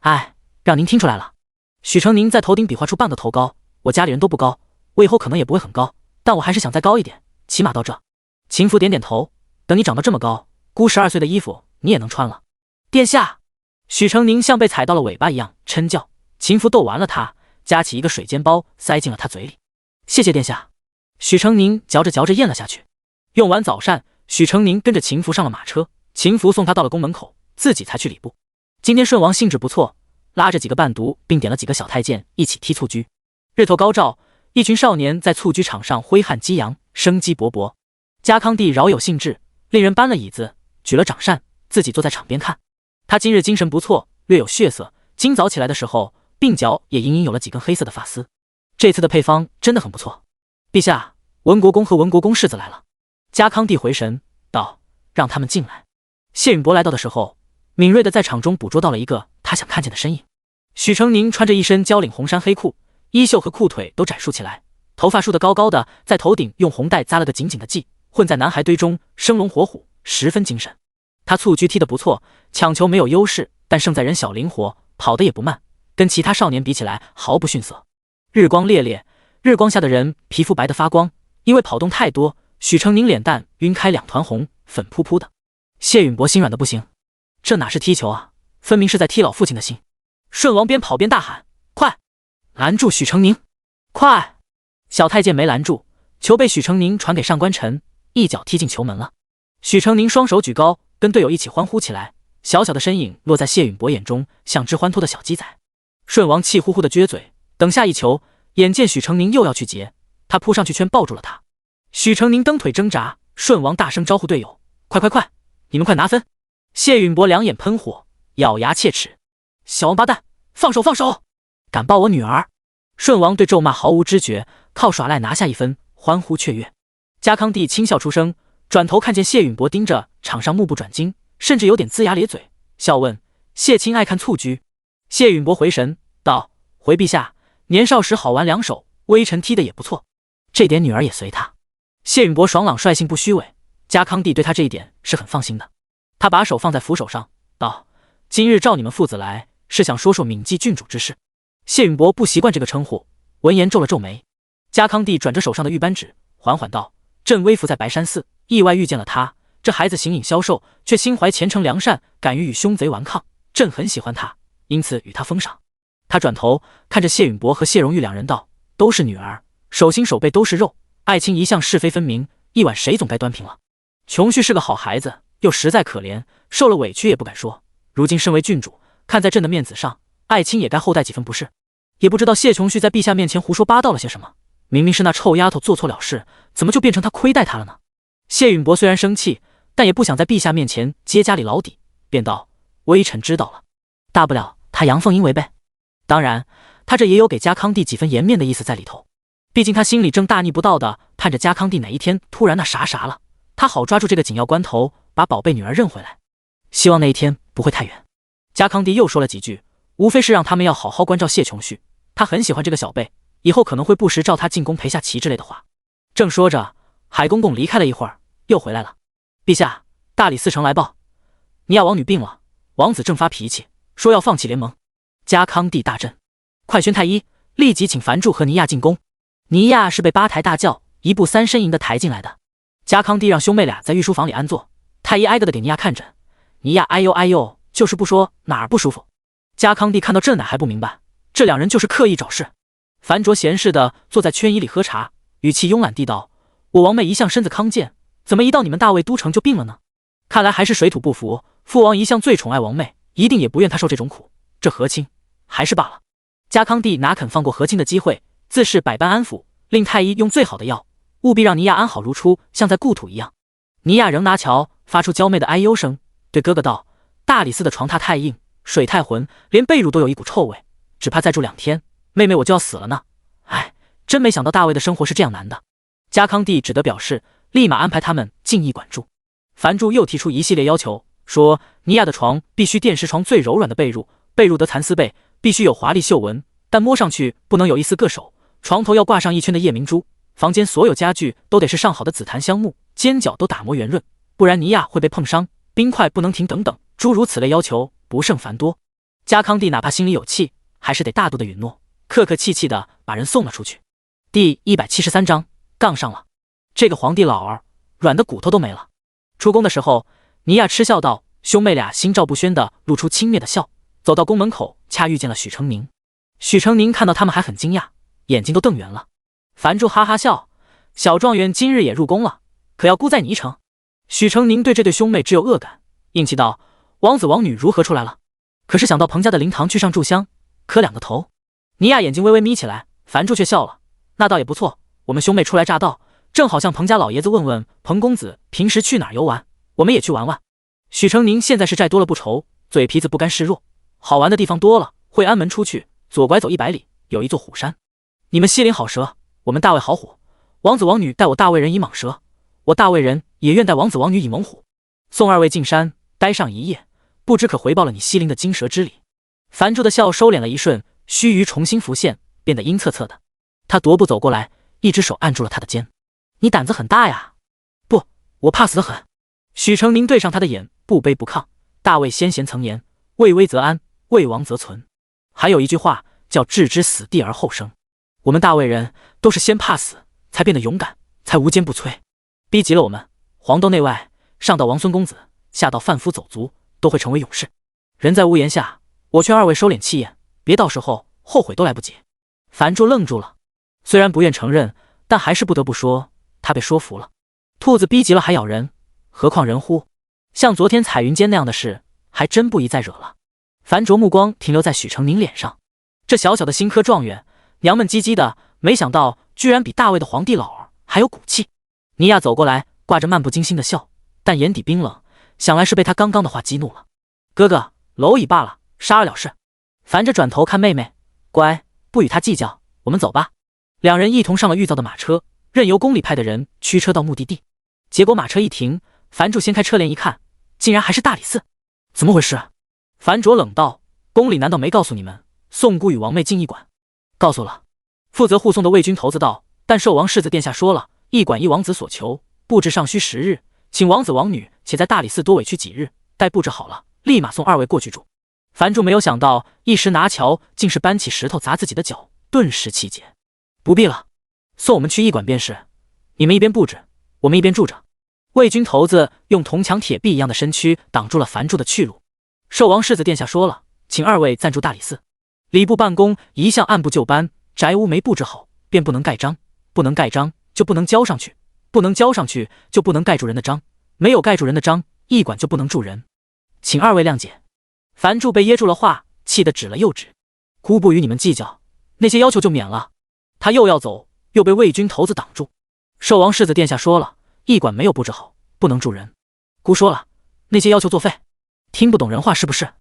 哎，让您听出来了。许成宁在头顶比划出半个头高，我家里人都不高，我以后可能也不会很高，但我还是想再高一点，起码到这。秦福点点头，等你长到这么高，姑12岁的衣服你也能穿了。殿下！许成宁像被踩到了尾巴一样嗔叫。秦福逗完了他，夹起一个水煎包塞进了他嘴里。谢谢殿下。许成宁嚼着嚼着咽了下去。用完早膳，许成宁跟着秦福上了马车，秦福送他到了宫门口，自己才去礼部。今天顺王兴致不错，拉着几个伴读，并点了几个小太监一起踢蹴鞠。日头高照，一群少年在蹴鞠场上挥汗激扬，生机勃勃。家康帝饶有兴致，令人搬了椅子，举了掌扇，自己坐在场边看。他今日精神不错，略有血色，今早起来的时候，鬓角也隐隐有了几根黑色的发丝。这次的配方真的很不错。陛下，文国公和文国公世子来了。家康帝回神道：“让他们进来。”谢允伯来到的时候，敏锐地在场中捕捉到了一个他想看见的身影。许成宁穿着一身交领红衫黑裤，衣袖和裤腿都窄竖起来，头发梳得高高的，在头顶用红带扎了个紧紧的髻，混在男孩堆中，生龙活虎，十分精神。他蹴鞠踢得不错，抢球没有优势，但胜在人小灵活，跑得也不慢，跟其他少年比起来毫不逊色。日光烈烈，日光下的人皮肤白得发光，因为跑动太多，许成宁脸蛋晕开2团红，粉扑扑的。谢允伯心软的不行，这哪是踢球啊，分明是在踢老父亲的心。顺王边跑边大喊：“快拦住许成宁！快！”小太监没拦住，球被许成宁传给上官晨，一脚踢进球门了。许成宁双手举高，跟队友一起欢呼起来，小小的身影落在谢允伯眼中，像只欢脱的小鸡仔。顺王气呼呼的撅嘴，等下一球，眼见许成宁又要去截，他扑上去圈抱住了他。许成宁蹬腿挣扎，顺王大声招呼队友：“快快快，你们快拿分！”谢允伯两眼喷火，咬牙切齿：“小王八蛋，放手放手！敢抱我女儿！”顺王对咒骂毫无知觉，靠耍赖拿下1分，欢呼雀跃。家康帝轻笑出声，转头看见谢允伯盯着场上目不转睛，甚至有点龇牙咧嘴，笑问：“谢卿爱看蹴鞠？”谢允伯回神道：“回陛下，年少时好玩两手，微臣踢得也不错，这点女儿也随他。”谢允伯爽朗率性不虚伪，家康帝对他这一点是很放心的。他把手放在扶手上，道：“今日召你们父子来，是想说说铭记郡主之事。”谢允伯不习惯这个称呼，闻言皱了皱眉。家康帝转着手上的玉扳指，缓缓道：“朕微服在白山寺，意外遇见了他。这孩子形影消瘦，却心怀虔诚良善，敢于与凶贼顽抗。朕很喜欢他，因此与他封赏。”他转头看着谢允伯和谢荣玉两人道：“都是女儿，手心手背都是肉，爱卿一向是非分明，一碗谁总该端平了。琼旭是个好孩子，又实在可怜，受了委屈也不敢说。如今身为郡主，看在朕的面子上，爱卿也该厚待几分不是？也不知道谢琼旭在陛下面前胡说八道了些什么，明明是那臭丫头做错了事，怎么就变成他亏待她了呢？谢允伯虽然生气，但也不想在陛下面前揭家里老底，便道：“微臣知道了，大不了他阳奉阴违呗。当然，他这也有给家康帝几分颜面的意思在里头。毕竟他心里正大逆不道的盼着家康帝哪一天突然那啥了，他好抓住这个紧要关头，把宝贝女儿认回来。希望那一天不会太远。”家康帝又说了几句，无非是让他们要好好关照谢琼旭，他很喜欢这个小辈，以后可能会不时召他进宫陪下棋之类的话。正说着，海公公离开了一会儿，又回来了。陛下，大理寺丞来报，尼亚王女病了，王子正发脾气，说要放弃联盟。家康帝大震，快宣太医，立即请樊柱和尼亚进宫。尼亚是被八抬大轿一步三呻吟的抬进来的。家康帝让兄妹俩在御书房里安坐，太医挨个的给尼亚看诊。尼亚哎呦哎呦，就是不说哪儿不舒服。家康帝看到这奶还不明白，这两人就是刻意找事。樊卓闲适的坐在圈椅里喝茶，语气慵懒地道：“我王妹一向身子康健，怎么一到你们大魏都城就病了呢？看来还是水土不服。父王一向最宠爱王妹，一定也不愿她受这种苦。这和亲还是罢了。”家康帝哪肯放过和亲的机会，自是百般安抚，令太医用最好的药，务必让尼亚安好如初，像在故土一样。尼亚仍拿瞧，发出娇媚的哎呦声，对哥哥道：“大理寺的床榻太硬，水太浑，连被褥都有一股臭味，只怕再住2天，妹妹我就要死了呢。哎，真没想到大魏的生活是这样难的。”家康帝只得表示，立马安排他们进驿管住。樊柱又提出一系列要求，说尼亚的床必须垫石床最柔软的被褥，被褥得蚕丝被，必须有华丽绣纹，但摸上去不能有一丝硌手，床头要挂上1圈的夜明珠，房间所有家具都得是上好的紫檀香木，尖角都打磨圆润，不然尼亚会被碰伤，冰块不能停等等，诸如此类要求不胜繁多。家康帝哪怕心里有气，还是得大度的允诺，客客气气的把人送了出去。第173章杠上了。这个皇帝老儿软的骨头都没了。出宫的时候，尼亚嗤笑道，兄妹俩心照不宣的露出轻蔑的笑，走到宫门口，恰遇见了许成宁。许成宁看到他们还很惊讶，眼睛都瞪圆了。樊柱哈哈笑，小状元今日也入宫了，可要孤在泥城。许成宁对这对兄妹只有恶感，硬气道：“王子王女如何出来了？”可是想到彭家的灵堂去上炷香，磕2个头。尼亚眼睛微微眯起来，樊柱却笑了：“那倒也不错，我们兄妹初来乍到，正好向彭家老爷子问问彭公子平时去哪儿游玩，我们也去玩玩。”许成宁现在是债多了不愁，嘴皮子不甘示弱，好玩的地方多了，惠安门出去左拐走100里，有一座虎山。你们西陵好蛇，我们大魏好虎。王子王女带我大魏人以蟒蛇，我大魏人也愿带王子王女以猛虎，送2位进山待上1夜，不知可回报了你西陵的金蛇之礼。樊柱的笑收敛了一瞬，须臾重新浮现，变得阴恻恻的。他踱步走过来，一只手按住了他的肩：“你胆子很大呀。”“不，我怕死得很。”许成宁对上他的眼，不卑不亢：“大魏先贤曾言，魏危则安，魏亡则存。还有一句话叫置之死地而后生。我们大魏人都是先怕死，才变得勇敢，才无坚不摧。逼急了我们，黄豆内外，上到王孙公子，下到贩夫走卒，都会成为勇士。人在屋檐下，我劝2位收敛气焰，别到时候后悔都来不及。”樊柱愣住了，虽然不愿承认，但还是不得不说，他被说服了。兔子逼急了还咬人，何况人乎？像昨天彩云间那样的事，还真不宜再惹了。樊卓目光停留在许成宁脸上，这小小的新科状元，娘们唧唧的，没想到居然比大魏的皇帝老儿还有骨气。尼亚走过来，挂着漫不经心的笑，但眼底冰冷，想来是被他刚刚的话激怒了。“哥哥，蝼蚁罢了，杀了了事。”樊着转头看妹妹：“乖，不与他计较，我们走吧。”2人一同上了预造的马车，任由宫里派的人驱车到目的地。结果马车一停，樊柱掀开车帘一看，竟然还是大理寺。怎么回事？樊卓冷道：“宫里难道没告诉你们，送姑与王妹进驿馆？”“告诉了。”负责护送的魏军头子道：“但寿王世子殿下说了，驿馆依王子所求，布置尚需10日，请王子王女且在大理寺多委屈几日，待布置好了，立马送2位过去住。”樊柱没有想到，一时拿桥竟是搬起石头砸自己的脚，顿时气结：“不必了，送我们去驿馆便是。你们一边布置，我们一边住着。”魏军头子用铜墙铁壁一样的身躯挡住了樊柱的去路。“寿王世子殿下说了，请2位暂住大理寺。礼部办公一向按部就班，宅屋没布置好，便不能盖章，不能盖章就不能交上去，不能交上去就不能盖住人的章，没有盖住人的章，驿馆就不能住人，请二位谅解。樊柱被噎住了话，气得指了又指。姑不与你们计较，那些要求就免了。他又要走，又被魏军头子挡住。寿王世子殿下说了，驿馆没有布置好，不能住人。姑说了，那些要求作废。听不懂人话是不是？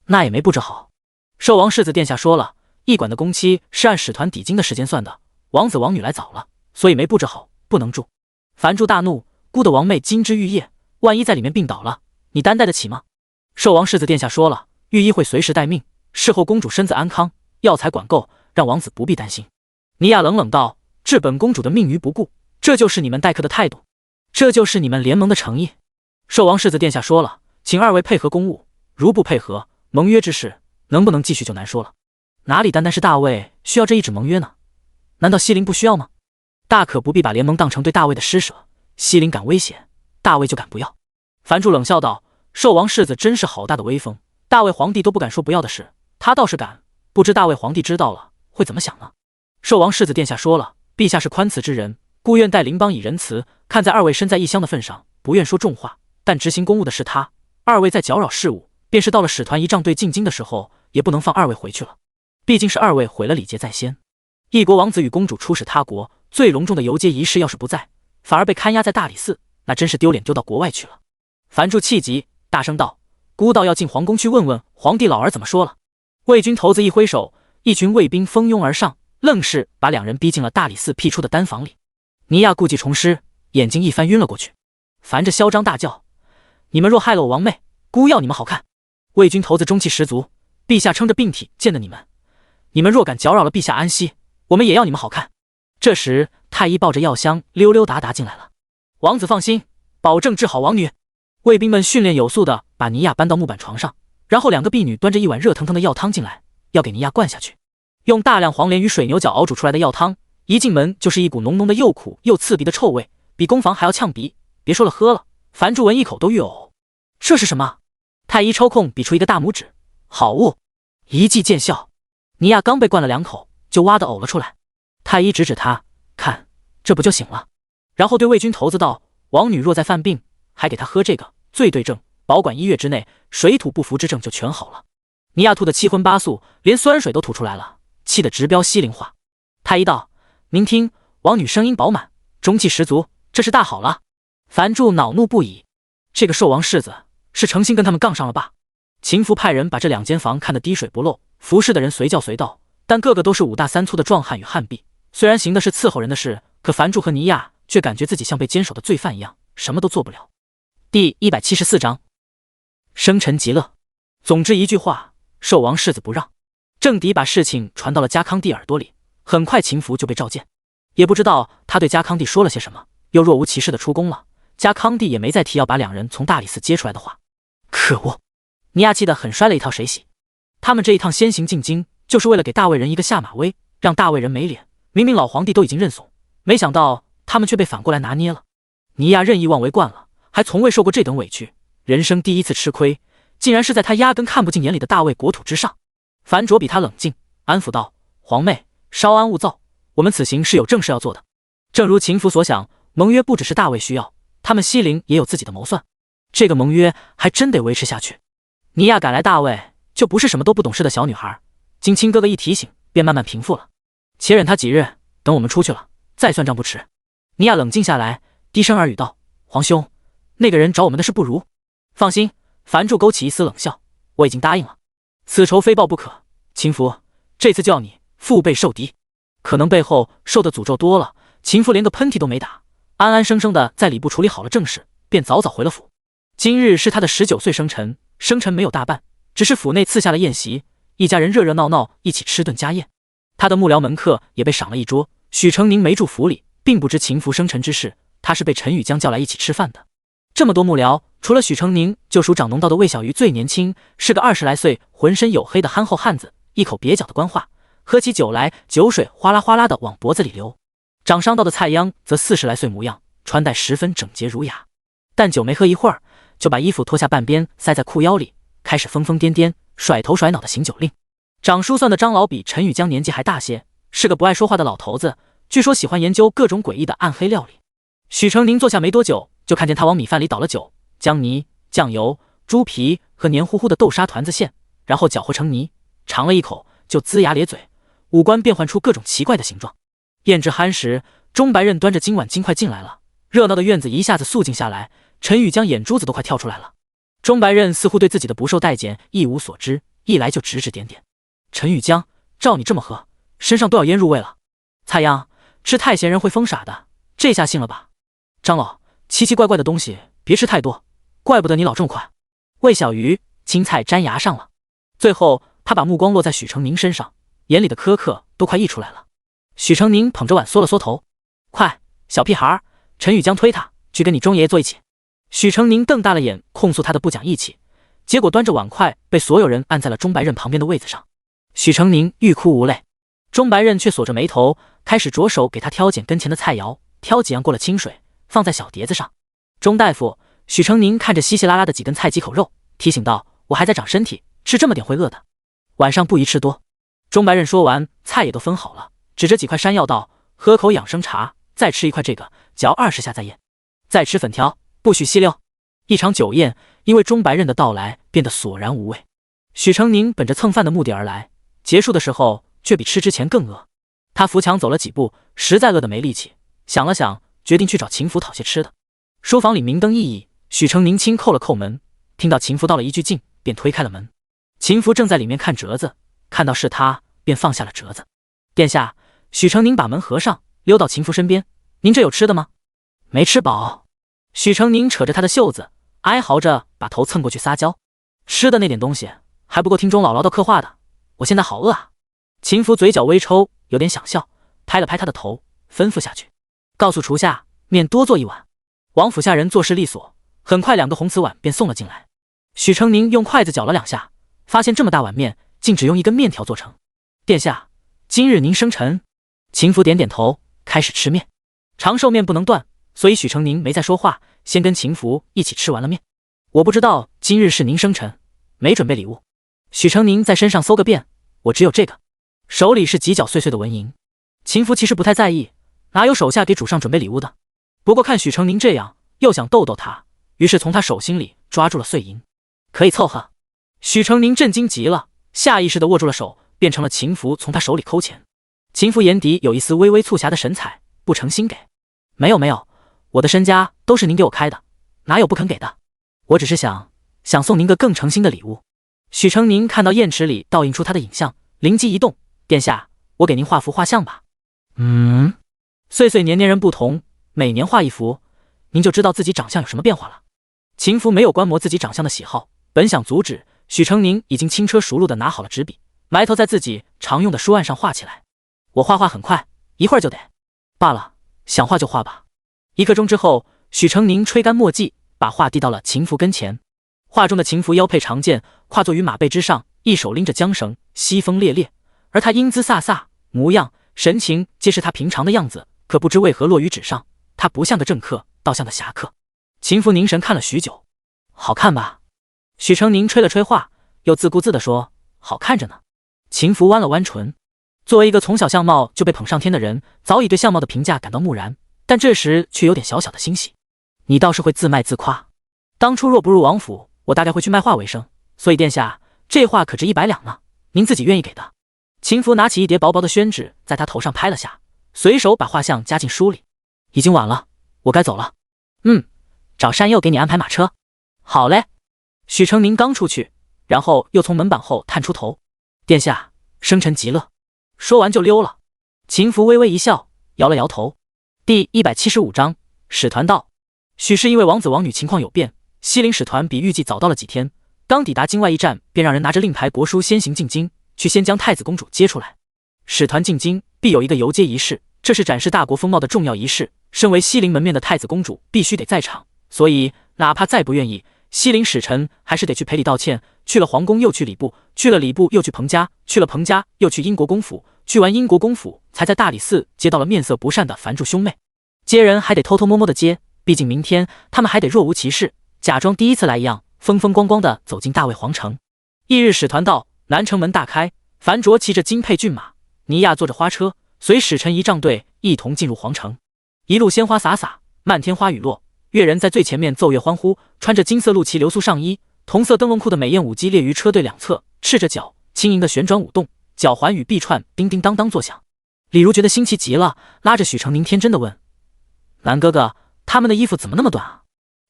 那也没布置好。寿王世子殿下说了，驿馆的工期是按使团抵京的时间算的，王子王女来早了，所以没布置好，不能住。樊柱大怒，姑的王妹金枝玉叶，万一在里面病倒了，你担待得起吗？寿王世子殿下说了，御医会随时待命，事后公主身子安康，药材管够，让王子不必担心。尼亚冷冷道，置本公主的命于不顾，这就是你们待客的态度，这就是你们联盟的诚意。寿王世子殿下说了，请二位配合公务，如不配合，盟约之事能不能继续就难说了。哪里单单是大卫需要这一纸盟约呢？难道西陵不需要吗？大可不必把联盟当成对大卫的施舍，西陵敢威胁，大卫就敢不要。樊柱冷笑道，寿王世子真是好大的威风，大卫皇帝都不敢说不要的事，他倒是敢，不知大卫皇帝知道了会怎么想呢？寿王世子殿下说了，陛下是宽慈之人，故愿待邻邦以仁慈，看在二位身在异乡的份上，不愿说重话，但执行公务的是他，二位在搅扰事务，便是到了使团仪仗队进京的时候，也不能放二位回去了。毕竟是二位毁了礼节在先，一国王子与公主出使他国，最隆重的游街仪式要是不在，反而被看押在大理寺，那真是丢脸丢到国外去了。樊柱气急，大声道，孤道要进皇宫去问问皇帝老儿怎么说了。魏军头子一挥手，一群卫兵蜂拥而上，愣是把两人逼进了大理寺辟出的单房里。尼亚故技重施，眼睛一翻晕了过去。樊着嚣张大叫，你们若害了我王妹，孤要你们好看。魏军头子中气十足，陛下撑着病体见的你们，你们若敢搅扰了陛下安息，我们也要你们好看。这时太医抱着药箱溜溜达达进来了。王子放心，保证治好王女。卫兵们训练有素地把尼亚搬到木板床上，然后两个婢女端着一碗热腾腾的药汤进来，要给尼亚灌下去。用大量黄连与水牛角熬煮出来的药汤，一进门就是一股浓浓的又苦又刺鼻的臭味，比攻防还要呛鼻。别说了，喝了，樊柱闻一口都欲呕。这是什么？太医抽空比出一个大拇指，好物，一剂见效。尼亚刚被灌了2口，就哇地呕了出来。太医指指他，看，这不就醒了？然后对魏军头子道，王女若再犯病，还给她喝这个，最对症，保管1月之内，水土不服之症就全好了。尼亚吐得七荤八素，连酸水都吐出来了，气得直飙西陵话。太医道，您听，王女声音饱满，中气十足，这是大好了。樊柱恼怒不已，这个寿王世子是诚心跟他们杠上了吧？秦福派人把这2间房看得滴水不漏，服侍的人随叫随到，但个个都是5大3粗的壮汉与汉婢。虽然行的是伺候人的事，可樊柱和尼亚却感觉自己像被监守的罪犯一样，什么都做不了。第174章，生辰极乐。总之一句话，寿王世子不让。郑迪把事情传到了家康帝耳朵里，很快秦福就被召见，也不知道他对家康帝说了些什么，又若无其事的出宫了。家康帝也没再提要把2人从大理寺接出来的话。可恶！尼亚气得很摔了一套水洗。他们这一趟先行进京，就是为了给大魏人一个下马威，让大魏人没脸。明明老皇帝都已经认怂，没想到他们却被反过来拿捏了。尼亚任意妄为惯了，还从未受过这等委屈，人生第一次吃亏，竟然是在他压根看不进眼里的大魏国土之上。樊卓比他冷静，安抚道，皇妹稍安勿躁，我们此行是有正事要做的。正如秦福所想，盟约不只是大魏需要，他们西陵也有自己的谋算，这个盟约还真得维持下去。尼亚赶来大魏，就不是什么都不懂事的小女孩，经亲哥哥一提醒，便慢慢平复了。且忍他几日，等我们出去了，再算账不迟。尼亚冷静下来，低声耳语道，皇兄，那个人找我们的事不如。放心，樊柱勾起一丝冷笑，我已经答应了，此仇非报不可。秦福，这次就要你腹背受敌。可能背后受的诅咒多了，秦福连个喷嚏都没打，安安生生的在礼部处理好了正事，便早早回了府。今日是他的19岁生辰，生辰没有大办，只是府内赐下了宴席，一家人热热闹闹一起吃顿家宴。他的幕僚门客也被赏了一桌。许成宁没住府里，并不知秦福生辰之事，他是被陈宇将叫来一起吃饭的。这么多幕僚，除了许成宁，就属长农道的魏小鱼最年轻，是个20来岁，浑身黝黑的憨厚汉子，一口蹩脚的官话，喝起酒来，酒水哗啦哗啦的往脖子里流。长商道的蔡央则40来岁模样，穿戴十分整洁儒雅，但酒没喝一会儿，就把衣服脱下半边塞在裤腰里，开始疯疯癫癫、甩头甩脑的行酒令。长书算的张老比陈宇江年纪还大些，是个不爱说话的老头子，据说喜欢研究各种诡异的暗黑料理。许成宁坐下没多久，就看见他往米饭里倒了酒，姜泥、酱油、猪皮和黏糊糊的豆沙团子馅，然后搅和成泥，尝了一口就龇牙咧嘴，五官变换出各种奇怪的形状。宴至酣时，钟白刃端着金碗金筷进来了，热闹的院子一下子肃静下来，陈宇将眼珠子都快跳出来了。钟白刃似乎对自己的不受待见一无所知，一来就指指点点。陈宇江，照你这么喝，身上都要腌入味了。蔡阳，吃太咸人会疯傻的，这下信了吧？张老，奇奇怪怪的东西别吃太多，怪不得你老这么快。魏小鱼，青菜粘牙上了。最后他把目光落在许成宁身上，眼里的苛刻都快溢出来了。许成宁捧着碗缩了缩头，快，小屁孩，陈宇江推他去跟你钟爷爷坐一起。许成宁瞪大了眼控诉他的不讲义气，结果端着碗筷被所有人按在了钟白刃旁边的位子上。许成宁欲哭无泪，钟白刃却锁着眉头，开始着手给他挑拣跟前的菜肴，挑几样过了清水，放在小碟子上。钟大夫，许成宁看着稀稀拉拉的几根菜几口肉，提醒道：“我还在长身体，吃这么点会饿的，晚上不宜吃多。”钟白刃说完，菜也都分好了，指着几块山药道：“喝口养生茶，再吃一块这个，嚼20下再咽。再吃粉条，不许吸溜。”一场酒宴因为钟白刃的到来变得索然无味。许成宁本着蹭饭的目的而来，结束的时候却比吃之前更饿。他扶墙走了几步，实在饿得没力气，想了想，决定去找秦福讨些吃的。书房里明灯熠熠，许成宁轻叩了叩门，听到秦福道了一句静，便推开了门。秦福正在里面看折子，看到是他，便放下了折子。殿下，许成宁把门合上，溜到秦福身边：“您这有吃的吗？”“没吃饱。”许成宁扯着他的袖子，哀嚎着把头蹭过去撒娇：“吃的那点东西还不够听钟姥姥刻画的，我现在好饿啊。”秦福嘴角微抽，有点想笑，拍了拍他的头，吩咐下去：“告诉厨下，面多做一碗。”王府下人做事利索，很快2个红瓷碗便送了进来。许成宁用筷子搅了2下，发现这么大碗面竟只用1根面条做成。“殿下，今日您生辰。”秦福点点头，开始吃面。长寿面不能断，所以许成宁没再说话，先跟秦福一起吃完了面。“我不知道今日是您生辰，没准备礼物。”许成宁在身上搜个遍，“我只有这个。”手里是几角碎碎的纹银。秦福其实不太在意，哪有手下给主上准备礼物的？不过看许成宁这样，又想逗逗他，于是从他手心里抓住了碎银。“可以凑合。”许成宁震惊极了，下意识地握住了手，变成了秦福从他手里抠钱。秦福眼底有一丝微微促狭的神采，不诚心给：“没有没有，我的身家都是您给我开的，哪有不肯给的？我只是想送您个更诚心的礼物。”许成宁看到砚池里倒映出他的影像，灵机一动：“殿下，我给您画幅画像吧。”“岁岁年年人不同，每年画一幅，您就知道自己长相有什么变化了。”秦福没有观摩自己长相的喜好，本想阻止，许成宁已经轻车熟路地拿好了纸笔，埋头在自己常用的书案上画起来。“我画画很快，一会儿就得。”“罢了，想画就画吧。”1刻钟之后，许成宁吹干墨迹，把画递到了秦福跟前。画中的秦福腰佩长剑，跨坐于马背之上，一手拎着缰绳，西风烈烈，而他英姿飒飒，模样神情皆是他平常的样子，可不知为何落于纸上，他不像个政客，倒像个侠客。秦福凝神看了许久：“好看吧？”许成宁吹了吹画，又自顾自地说：“好看着呢。”秦福弯了弯唇。作为一个从小相貌就被捧上天的人，早已对相貌的评价感到木然，但这时却有点小小的欣喜。“你倒是会自卖自夸。当初若不入王府，我大概会去卖画为生，所以殿下，这画可值100两呢，您自己愿意给的。”秦福拿起一叠薄薄的宣纸，在他头上拍了下，随手把画像夹进书里。“已经晚了，我该走了。”“找山佑给你安排马车。”“好嘞。”许成宁刚出去，然后又从门板后探出头：“殿下，生辰极乐。”说完就溜了。秦福微微一笑，摇了摇头。第175章使团到。许是因为王子王女情况有变，西陵使团比预计早到了几天，刚抵达京外驿站，便让人拿着令牌国书先行进京，去先将太子公主接出来。使团进京必有一个游街仪式，这是展示大国风貌的重要仪式，身为西陵门面的太子公主必须得在场，所以哪怕再不愿意，西陵使臣还是得去赔礼道歉。去了皇宫又去礼部，去了礼部又去彭家，去了彭家又去英国公府，去完英国公府才在大理寺接到了面色不善的樊柱兄妹。接人还得偷偷摸摸的接，毕竟明天他们还得若无其事，假装第一次来一样，风风光光的走进大魏皇城。翌日使团到，南城门大开，樊卓骑着金佩骏马，尼亚坐着花车，随使臣仪仗队一同进入皇城。一路鲜花洒洒，漫天花雨落，乐人在最前面奏乐欢呼，穿着金色露脐流苏上衣、同色灯笼裤的美艳舞姬列于车队两侧，赤着脚，轻盈的旋转舞动，脚环与臂串叮叮当当作响。李如觉得新奇极了，拉着许成宁天真的问：“南哥哥，他们的衣服怎么那么短啊？”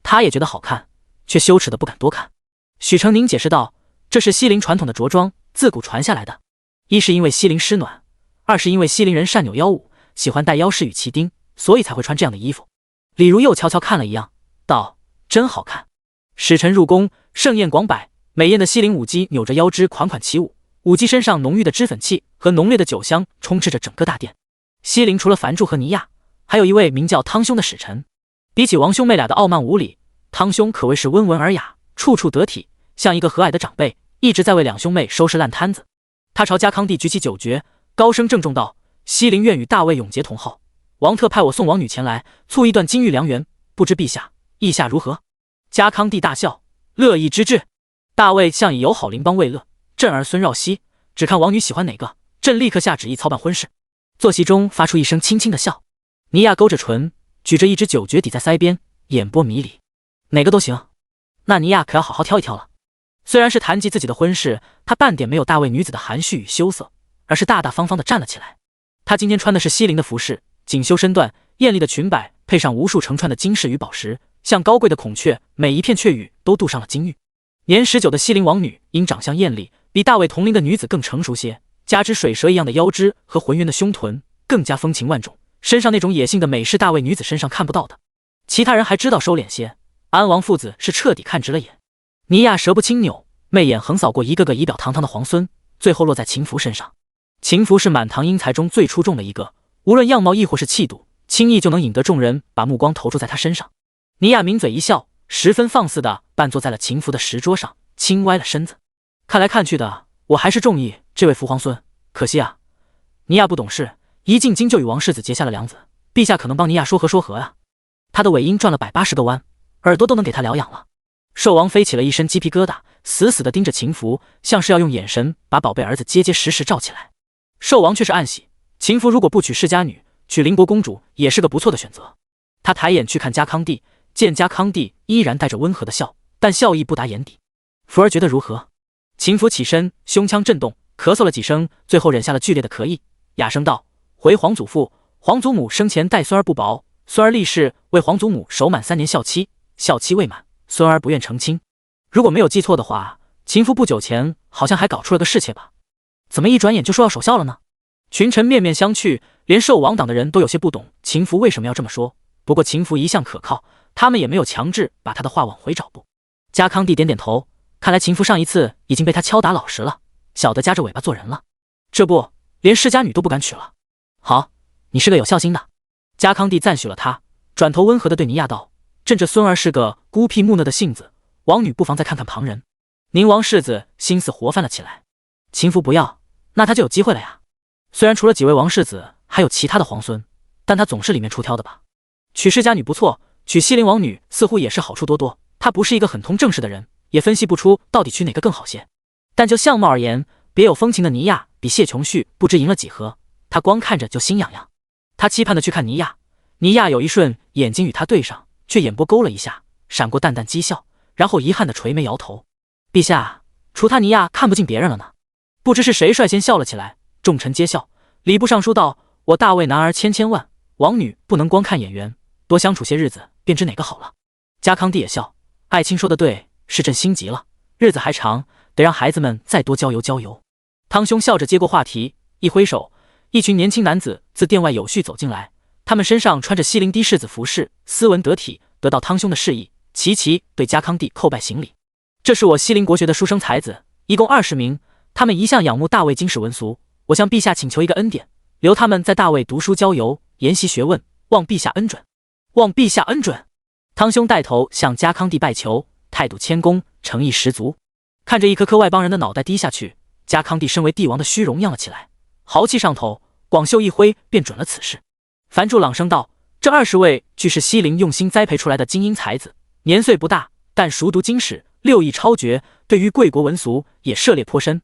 他也觉得好看，却羞耻的不敢多看。许成宁解释道：“这是西陵传统的着装，自古传下来的。一是因为西陵湿暖，二是因为西陵人善扭腰舞，喜欢戴腰饰与旗钉，所以才会穿这样的衣服。”李如又悄悄看了一样，道：“真好看。”使臣入宫，盛宴广摆，美艳的西陵舞姬扭着腰肢款款起舞，舞姬身上浓郁的脂粉气和浓烈的酒香充斥着整个大殿。西陵除了樊柱和尼亚，还有一位名叫汤兄的使臣。比起王兄妹俩的傲慢无礼，汤兄可谓是温文尔雅，处处得体，像一个和蔼的长辈，一直在为两兄妹收拾烂摊子。他朝家康帝举起酒爵，高声郑重道：“西陵愿与大魏永结同号，王特派我送王女前来，促一段金玉良缘，不知陛下意下如何？”家康帝大笑，乐意之至。大魏向以友好邻邦为乐，朕儿孙绕膝，只看王女喜欢哪个，朕立刻下旨意操办婚事。坐席中发出一声轻轻的笑，尼亚勾着唇，举着一只酒爵抵在腮边，眼波迷离。哪个都行，那尼亚可要好好挑一挑了。虽然是谈及自己的婚事，他半点没有大魏女子的含蓄与羞涩，而是大大方方地站了起来。他今天穿的是西陵的服饰，锦绣身段，艳丽的裙摆配上无数成串的金饰与宝石，像高贵的孔雀，每一片雀羽都镀上了金玉。年19的西陵王女因长相艳丽，比大魏同龄的女子更成熟些，加之水蛇一样的腰肢和浑圆的胸臀，更加风情万种，身上那种野性的美是大魏女子身上看不到的。其他人还知道收敛些，安王父子是彻底看直了眼。尼亚舌不轻扭，媚眼横扫过一个个仪表堂堂的皇孙，最后落在秦福身上。秦福是满堂英才中最出众的一个，无论样貌亦或是气度，轻易就能引得众人把目光投注在他身上。尼亚抿嘴一笑，十分放肆地半坐在了秦福的石桌上，轻歪了身子。看来看去的，我还是中意这位福皇孙，可惜啊，尼亚不懂事，一进京就与王世子结下了梁子，陛下可能帮尼亚说和说和啊。他的尾音转了180个弯，耳朵都能给他疗养了。寿王飞起了一身鸡皮疙瘩，死死地盯着秦福，像是要用眼神把宝贝儿子结结实实罩起来。寿王却是暗喜，秦福如果不娶世家女，娶邻国公主也是个不错的选择。他抬眼去看家康帝，见家康帝依然带着温和的笑，但笑意不达眼底。福儿觉得如何？秦福起身，胸腔震动，咳嗽了几声，最后忍下了剧烈的咳意，哑声道：“回皇祖父，皇祖母生前待孙儿不薄，孙儿立誓为皇祖母守满3年孝期，孝期未满，孙儿不愿成亲。”如果没有记错的话，秦福不久前好像还搞出了个侍妾吧？怎么一转眼就说要守孝了呢？群臣面面相觑，连寿王党的人都有些不懂秦福为什么要这么说。不过秦福一向可靠，他们也没有强制把他的话往回找补。家康帝点点头，看来秦福上一次已经被他敲打老实了，晓得夹着尾巴做人了。这不，连世家女都不敢娶了。好，你是个有孝心的。家康帝赞许了他，转头温和地对尼亚道：“朕这孙儿是个孤僻木讷的性子，王女不妨再看看旁人。”宁王世子心思活泛了起来。秦福不要，那他就有机会了呀。虽然除了几位王世子，还有其他的皇孙，但他总是里面出挑的吧。娶世家女不错，娶西陵王女似乎也是好处多多。他不是一个很通政事的人，也分析不出到底娶哪个更好些。但就相貌而言，别有风情的尼亚比谢琼旭不知赢了几何，他光看着就心痒痒。他期盼地去看尼亚，尼亚有一瞬眼睛与他对上，却眼波勾了一下，闪过淡淡讥笑，然后遗憾地垂眉摇头。陛下，除他尼亚看不进别人了呢。不知是谁率先笑了起来，众臣皆笑。礼部尚书道：“我大魏男儿千千万，王女不能光看眼缘，多相处些日子，便知哪个好了。”家康帝也笑：“爱卿说的对，是朕心急了，日子还长，得让孩子们再多郊游郊游。”汤兄笑着接过话题，一挥手，一群年轻男子自殿外有序走进来，他们身上穿着西陵嫡世子服饰，斯文得体，得到汤兄的示意，齐齐对家康帝叩拜行礼。这是我西陵国学的书生才子，一共20名，他们一向仰慕大魏经史文俗，我向陛下请求一个恩典，留他们在大魏读书郊游，研习学问，望陛下恩准。望陛下恩准。汤兄带头向家康帝拜求，态度谦恭，诚意十足。看着一颗颗外邦人的脑袋低下去，家康帝身为帝王的虚荣漾了起来，豪气上头，广袖一挥便准了此事。樊柱朗声道：“这20位俱是西陵用心栽培出来的精英才子，年岁不大，但熟读经史，六艺超绝，对于贵国文俗也涉猎颇深。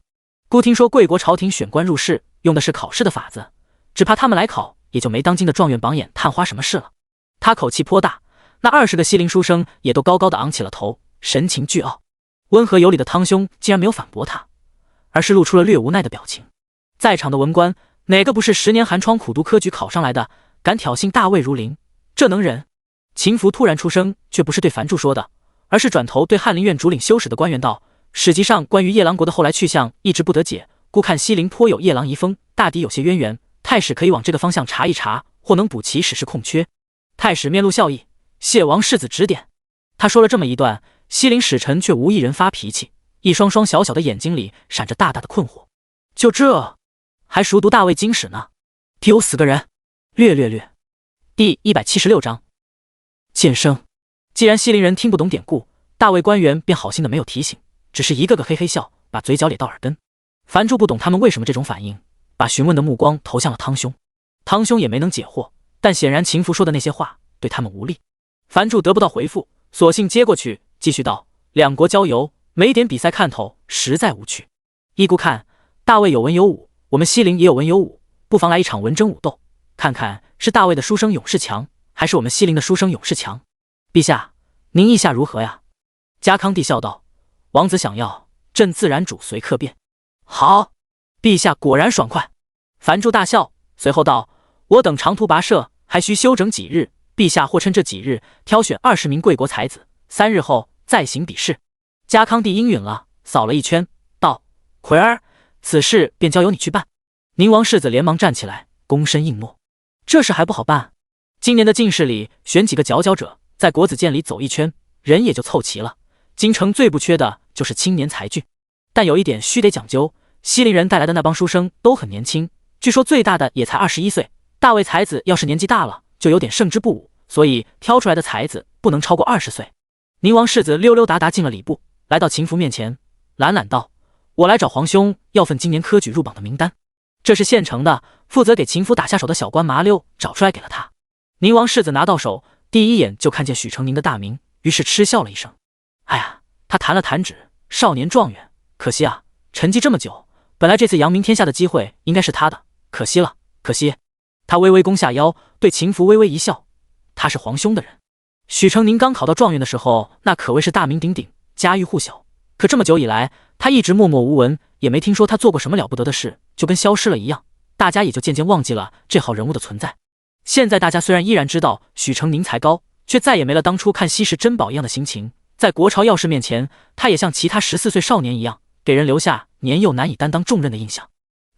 孤听说贵国朝廷选官入仕用的是考试的法子，只怕他们来考，也就没当今的状元榜眼探花什么事了。”他口气颇大，那20个西陵书生也都高高的昂起了头，神情倨傲。温和有礼的汤兄竟然没有反驳他，而是露出了略无奈的表情。在场的文官哪个不是10年寒窗苦读科举考上来的，敢挑衅大魏如林，这能忍？秦福突然出声，却不是对樊柱说的，而是转头对翰林院主领修史的官员道：史籍上关于夜郎国的后来去向一直不得解，故看西陵颇有夜郎遗风，大抵有些渊源，太史可以往这个方向查一查，或能补其史实空缺。太史面露笑意，谢王世子指点。他说了这么一段，西陵使臣却无一人发脾气，一双双小小的眼睛里闪着大大的困惑。就这还熟读大魏经史呢？丢死个人！略。第176章剑声。既然西陵人听不懂典故，大魏官员便好心的没有提醒，只是一个个嘿嘿笑，把嘴角咧到耳根。樊柱不懂他们为什么这种反应，把询问的目光投向了汤兄。汤兄也没能解惑，但显然秦福说的那些话对他们无力。樊柱得不到回复，索性接过去，继续道：两国交游，没点比赛看头，实在无趣。依姑看，大魏有文有武，我们西陵也有文有武，不妨来一场文争武斗，看看是大魏的书生勇士强，还是我们西陵的书生勇士强。陛下，您意下如何呀？家康帝笑道：王子想要，朕自然主随客便。好，陛下果然爽快。樊柱大笑，随后道：我等长途跋涉，还需休整几日，陛下或趁这几日挑选20名贵国才子，3日后再行比试。家康帝应允了，扫了一圈，道：奎儿，此事便交由你去办。宁王世子连忙站起来，躬身应诺。这事还不好办，今年的进士里选几个佼佼者，在国子监里走一圈，人也就凑齐了。京城最不缺的就是青年才俊，但有一点须得讲究，西陵人带来的那帮书生都很年轻，据说最大的也才21岁。大魏才子要是年纪大了，就有点胜之不武，所以挑出来的才子不能超过20岁。宁王世子溜溜达达进了礼部，来到秦福面前，懒懒道：我来找皇兄要份今年科举入榜的名单。这是现成的，负责给秦福打下手的小官麻溜找出来给了他。宁王世子拿到手，第一眼就看见许成宁的大名，于是嗤笑了一声。哎呀，他弹了弹指，少年状元，可惜啊，沉寂这么久，本来这次扬名天下的机会应该是他的，可惜了，可惜。他微微弓下腰，对秦福微微一笑，他是皇兄的人。许成宁刚考到状元的时候，那可谓是大名鼎鼎，家喻户晓。可这么久以来，他一直默默无闻，也没听说他做过什么了不得的事，就跟消失了一样，大家也就渐渐忘记了这号人物的存在。现在大家虽然依然知道许成宁才高，却再也没了当初看稀世珍宝一样的心情。在国朝要事面前，他也像其他14岁少年一样，给人留下年幼难以担当重任的印象。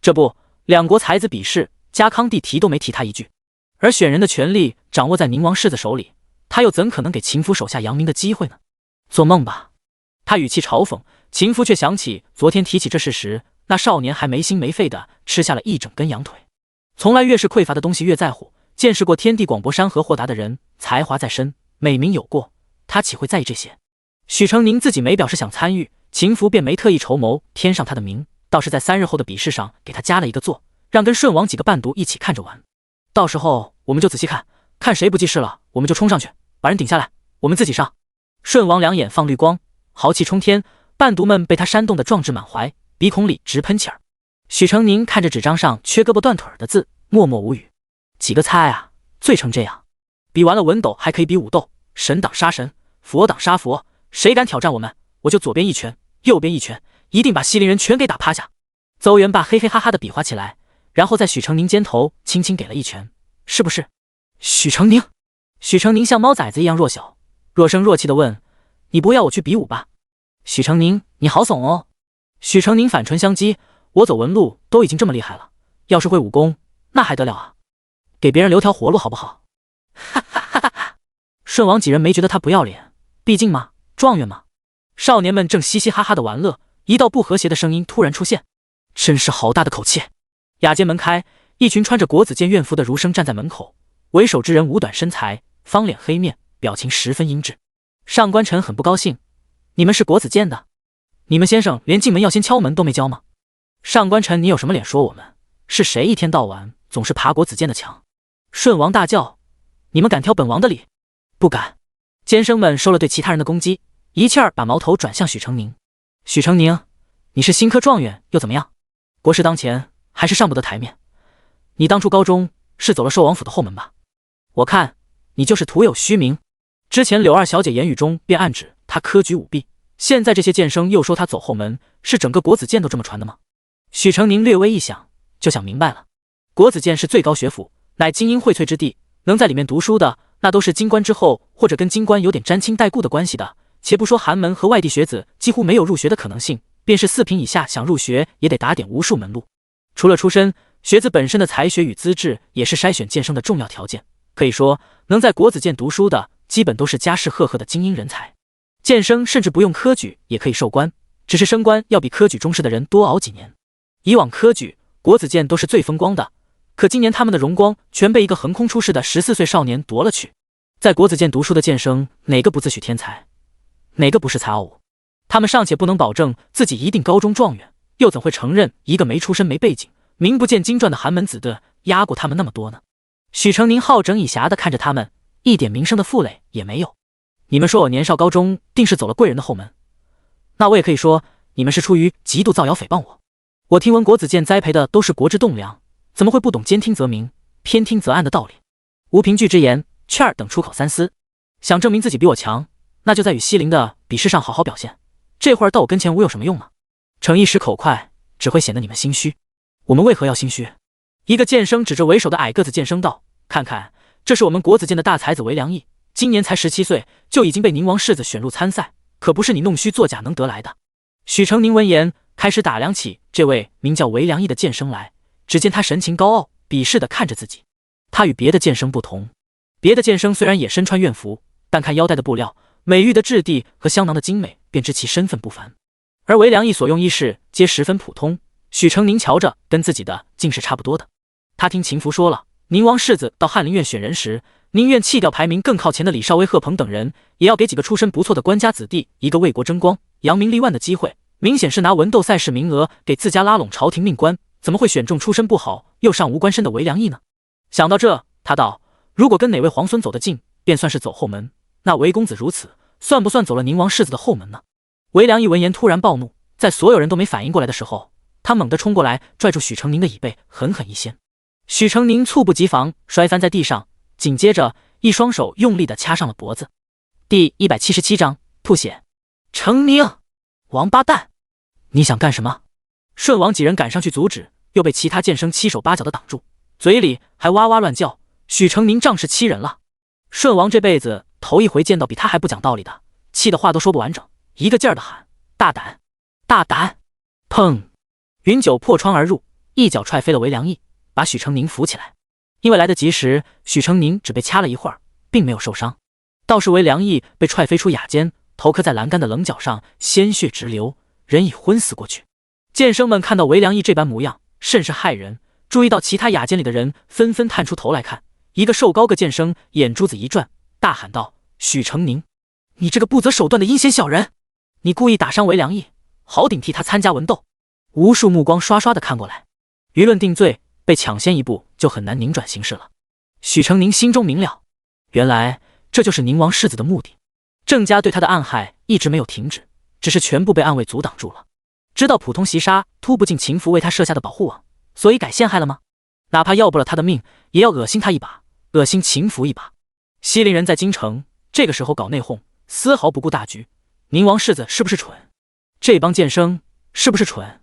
这不，两国才子比试，家康帝提都没提他一句，而选人的权力掌握在宁王世子手里，他又怎可能给秦福手下扬名的机会呢？做梦吧！他语气嘲讽，秦福却想起昨天提起这事时，那少年还没心没肺的吃下了一整根羊腿。从来越是匮乏的东西越在乎，见识过天地广博山河豁达的人，才华在身，美名有过，他岂会在意这些？许成宁自己没表示想参与，秦福便没特意筹谋添上他的名，倒是在3日后的比试上给他加了一个座，让跟顺王几个伴读一起看着玩。到时候我们就仔细看，看谁不记事了，我们就冲上去把人顶下来，我们自己上。顺王两眼放绿光，豪气冲天，伴读们被他煽动的壮志满怀，鼻孔里直喷气儿。许成宁看着纸张上缺胳膊断腿的字，默默无语。几个猜啊，醉成这样，比完了文斗还可以比武斗，神挡杀神，佛挡杀佛，谁敢挑战我们，我就左边一拳，右边一拳，一定把西陵人全给打趴下。邹元霸嘿嘿哈哈的比划起来，然后在许成宁肩头轻轻给了一拳，是不是？许成宁，许成宁像猫崽子一样弱小，弱声弱气的问：你不要我去比武吧？许成宁，你好怂哦。许成宁反唇相讥：我走文路都已经这么厉害了，要是会武功，那还得了啊？给别人留条活路好不好？哈哈哈哈！顺王几人没觉得他不要脸，毕竟嘛，状元嘛。少年们正嘻嘻哈哈的玩乐，一道不和谐的声音突然出现：真是好大的口气！雅间门开，一群穿着国子监院服的儒生站在门口，为首之人五短身材，方脸黑面，表情十分阴鸷。上官晨很不高兴：你们是国子监的，你们先生连进门要先敲门都没教吗？上官晨，你有什么脸说我们？是谁一天到晚总是爬国子监的墙？顺王大叫：你们敢挑本王的理？不敢！监生们收了对其他人的攻击，一气儿把矛头转向许成宁。许成宁，你是新科状元又怎么样？国事当前，还是上不得台面。你当初高中是走了寿王府的后门吧？我看你就是徒有虚名。之前柳二小姐言语中便暗指他科举舞弊，现在这些剑生又说他走后门，是整个国子监都这么传的吗？许成宁略微一想，就想明白了。国子监是最高学府，乃精英荟萃之地，能在里面读书的，那都是京官之后或者跟京官有点沾亲带故的关系的。且不说寒门和外地学子几乎没有入学的可能性，便是4品以下想入学也得打点无数门路。除了出身，学子本身的才学与资质也是筛选剑生的重要条件。可以说，能在国子监读书的，基本都是家世赫赫的精英人才。剑生甚至不用科举也可以授官，只是升官要比科举中试的人多熬几年。以往科举、国子监都是最风光的，可今年他们的荣光全被一个横空出世的14岁少年夺了去。在国子监读书的剑生，哪个不自诩天才？哪个不是才傲物？他们尚且不能保证自己一定高中状元，又怎会承认一个没出身没背景、名不见经传的寒门子弟压过他们那么多呢？许成宁好整以暇地看着他们，一点名声的负累也没有。你们说我年少高中定是走了贵人的后门，那我也可以说你们是出于极度造谣诽谤我。我听闻国子监栽培的都是国之栋梁，怎么会不懂兼听则明，偏听则暗的道理？无凭据之言，劝尔等出口三思。想证明自己比我强，那就在与西陵的比试上好好表现。这会儿到我跟前无有什么用吗？逞一时口快，只会显得你们心虚。我们为何要心虚？一个剑生指着为首的矮个子剑生道：“看看，这是我们国子监的大才子韦良义，今年才17岁，就已经被宁王世子选入参赛，可不是你弄虚作假能得来的。”许成宁闻言，开始打量起这位名叫韦良义的剑生来。只见他神情高傲，鄙视地看着自己。他与别的剑生不同，别的剑生虽然也身穿院服，但看腰带的布料、美玉的质地和香囊的精美，便知其身份不凡。而韦良义所用衣饰皆十分普通，许成宁瞧着跟自己的竟是差不多的。他听秦福说了，宁王世子到翰林院选人时，宁愿弃掉排名更靠前的李少威、贺鹏等人，也要给几个出身不错的官家子弟一个为国争光、扬名立万的机会，明显是拿文斗赛事名额给自家拉拢朝廷命官，怎么会选中出身不好又尚无官身的韦良义呢？想到这，他道：“如果跟哪位皇孙走得近，便算是走后门，那韦公子如此，算不算走了宁王世子的后门呢？”韦良义闻言突然暴怒，在所有人都没反应过来的时候，他猛地冲过来，拽住许成宁的椅背，狠狠一掀。许成宁猝不及防，摔翻在地上，紧接着一双手用力地掐上了脖子。第177章吐血。成宁，王八蛋，你想干什么？顺王几人赶上去阻止，又被其他剑生七手八脚地挡住，嘴里还哇哇乱叫。许成宁仗势欺人了。顺王这辈子头一回见到比他还不讲道理的，气的话都说不完整，一个劲儿地喊：“大胆，大胆！”砰！云九破窗而入，一脚踹飞了韦良义，把许成宁扶起来。因为来得及时，许成宁只被掐了一会儿，并没有受伤。倒是韦良义被踹飞出雅间，头磕在栏杆的棱角上，鲜血直流，人已昏死过去。剑生们看到韦良义这般模样，甚是骇人。注意到其他雅间里的人纷纷探出头来看，一个瘦高个剑生眼珠子一转，大喊道：“许成宁，你这个不择手段的阴险小人！你故意打伤韦良义，好顶替他参加文斗！”无数目光刷刷地看过来，舆论定罪，被抢先一步就很难拧转形势了。许成宁心中明了，原来这就是宁王世子的目的。郑家对他的暗害一直没有停止，只是全部被暗卫阻挡住了。知道普通袭杀突不进秦福为他设下的保护网，所以改陷害了吗？哪怕要不了他的命，也要恶心他一把，恶心秦福一把。西陵人在京城，这个时候搞内讧，丝毫不顾大局。宁王世子是不是蠢？这帮剑生是不是蠢？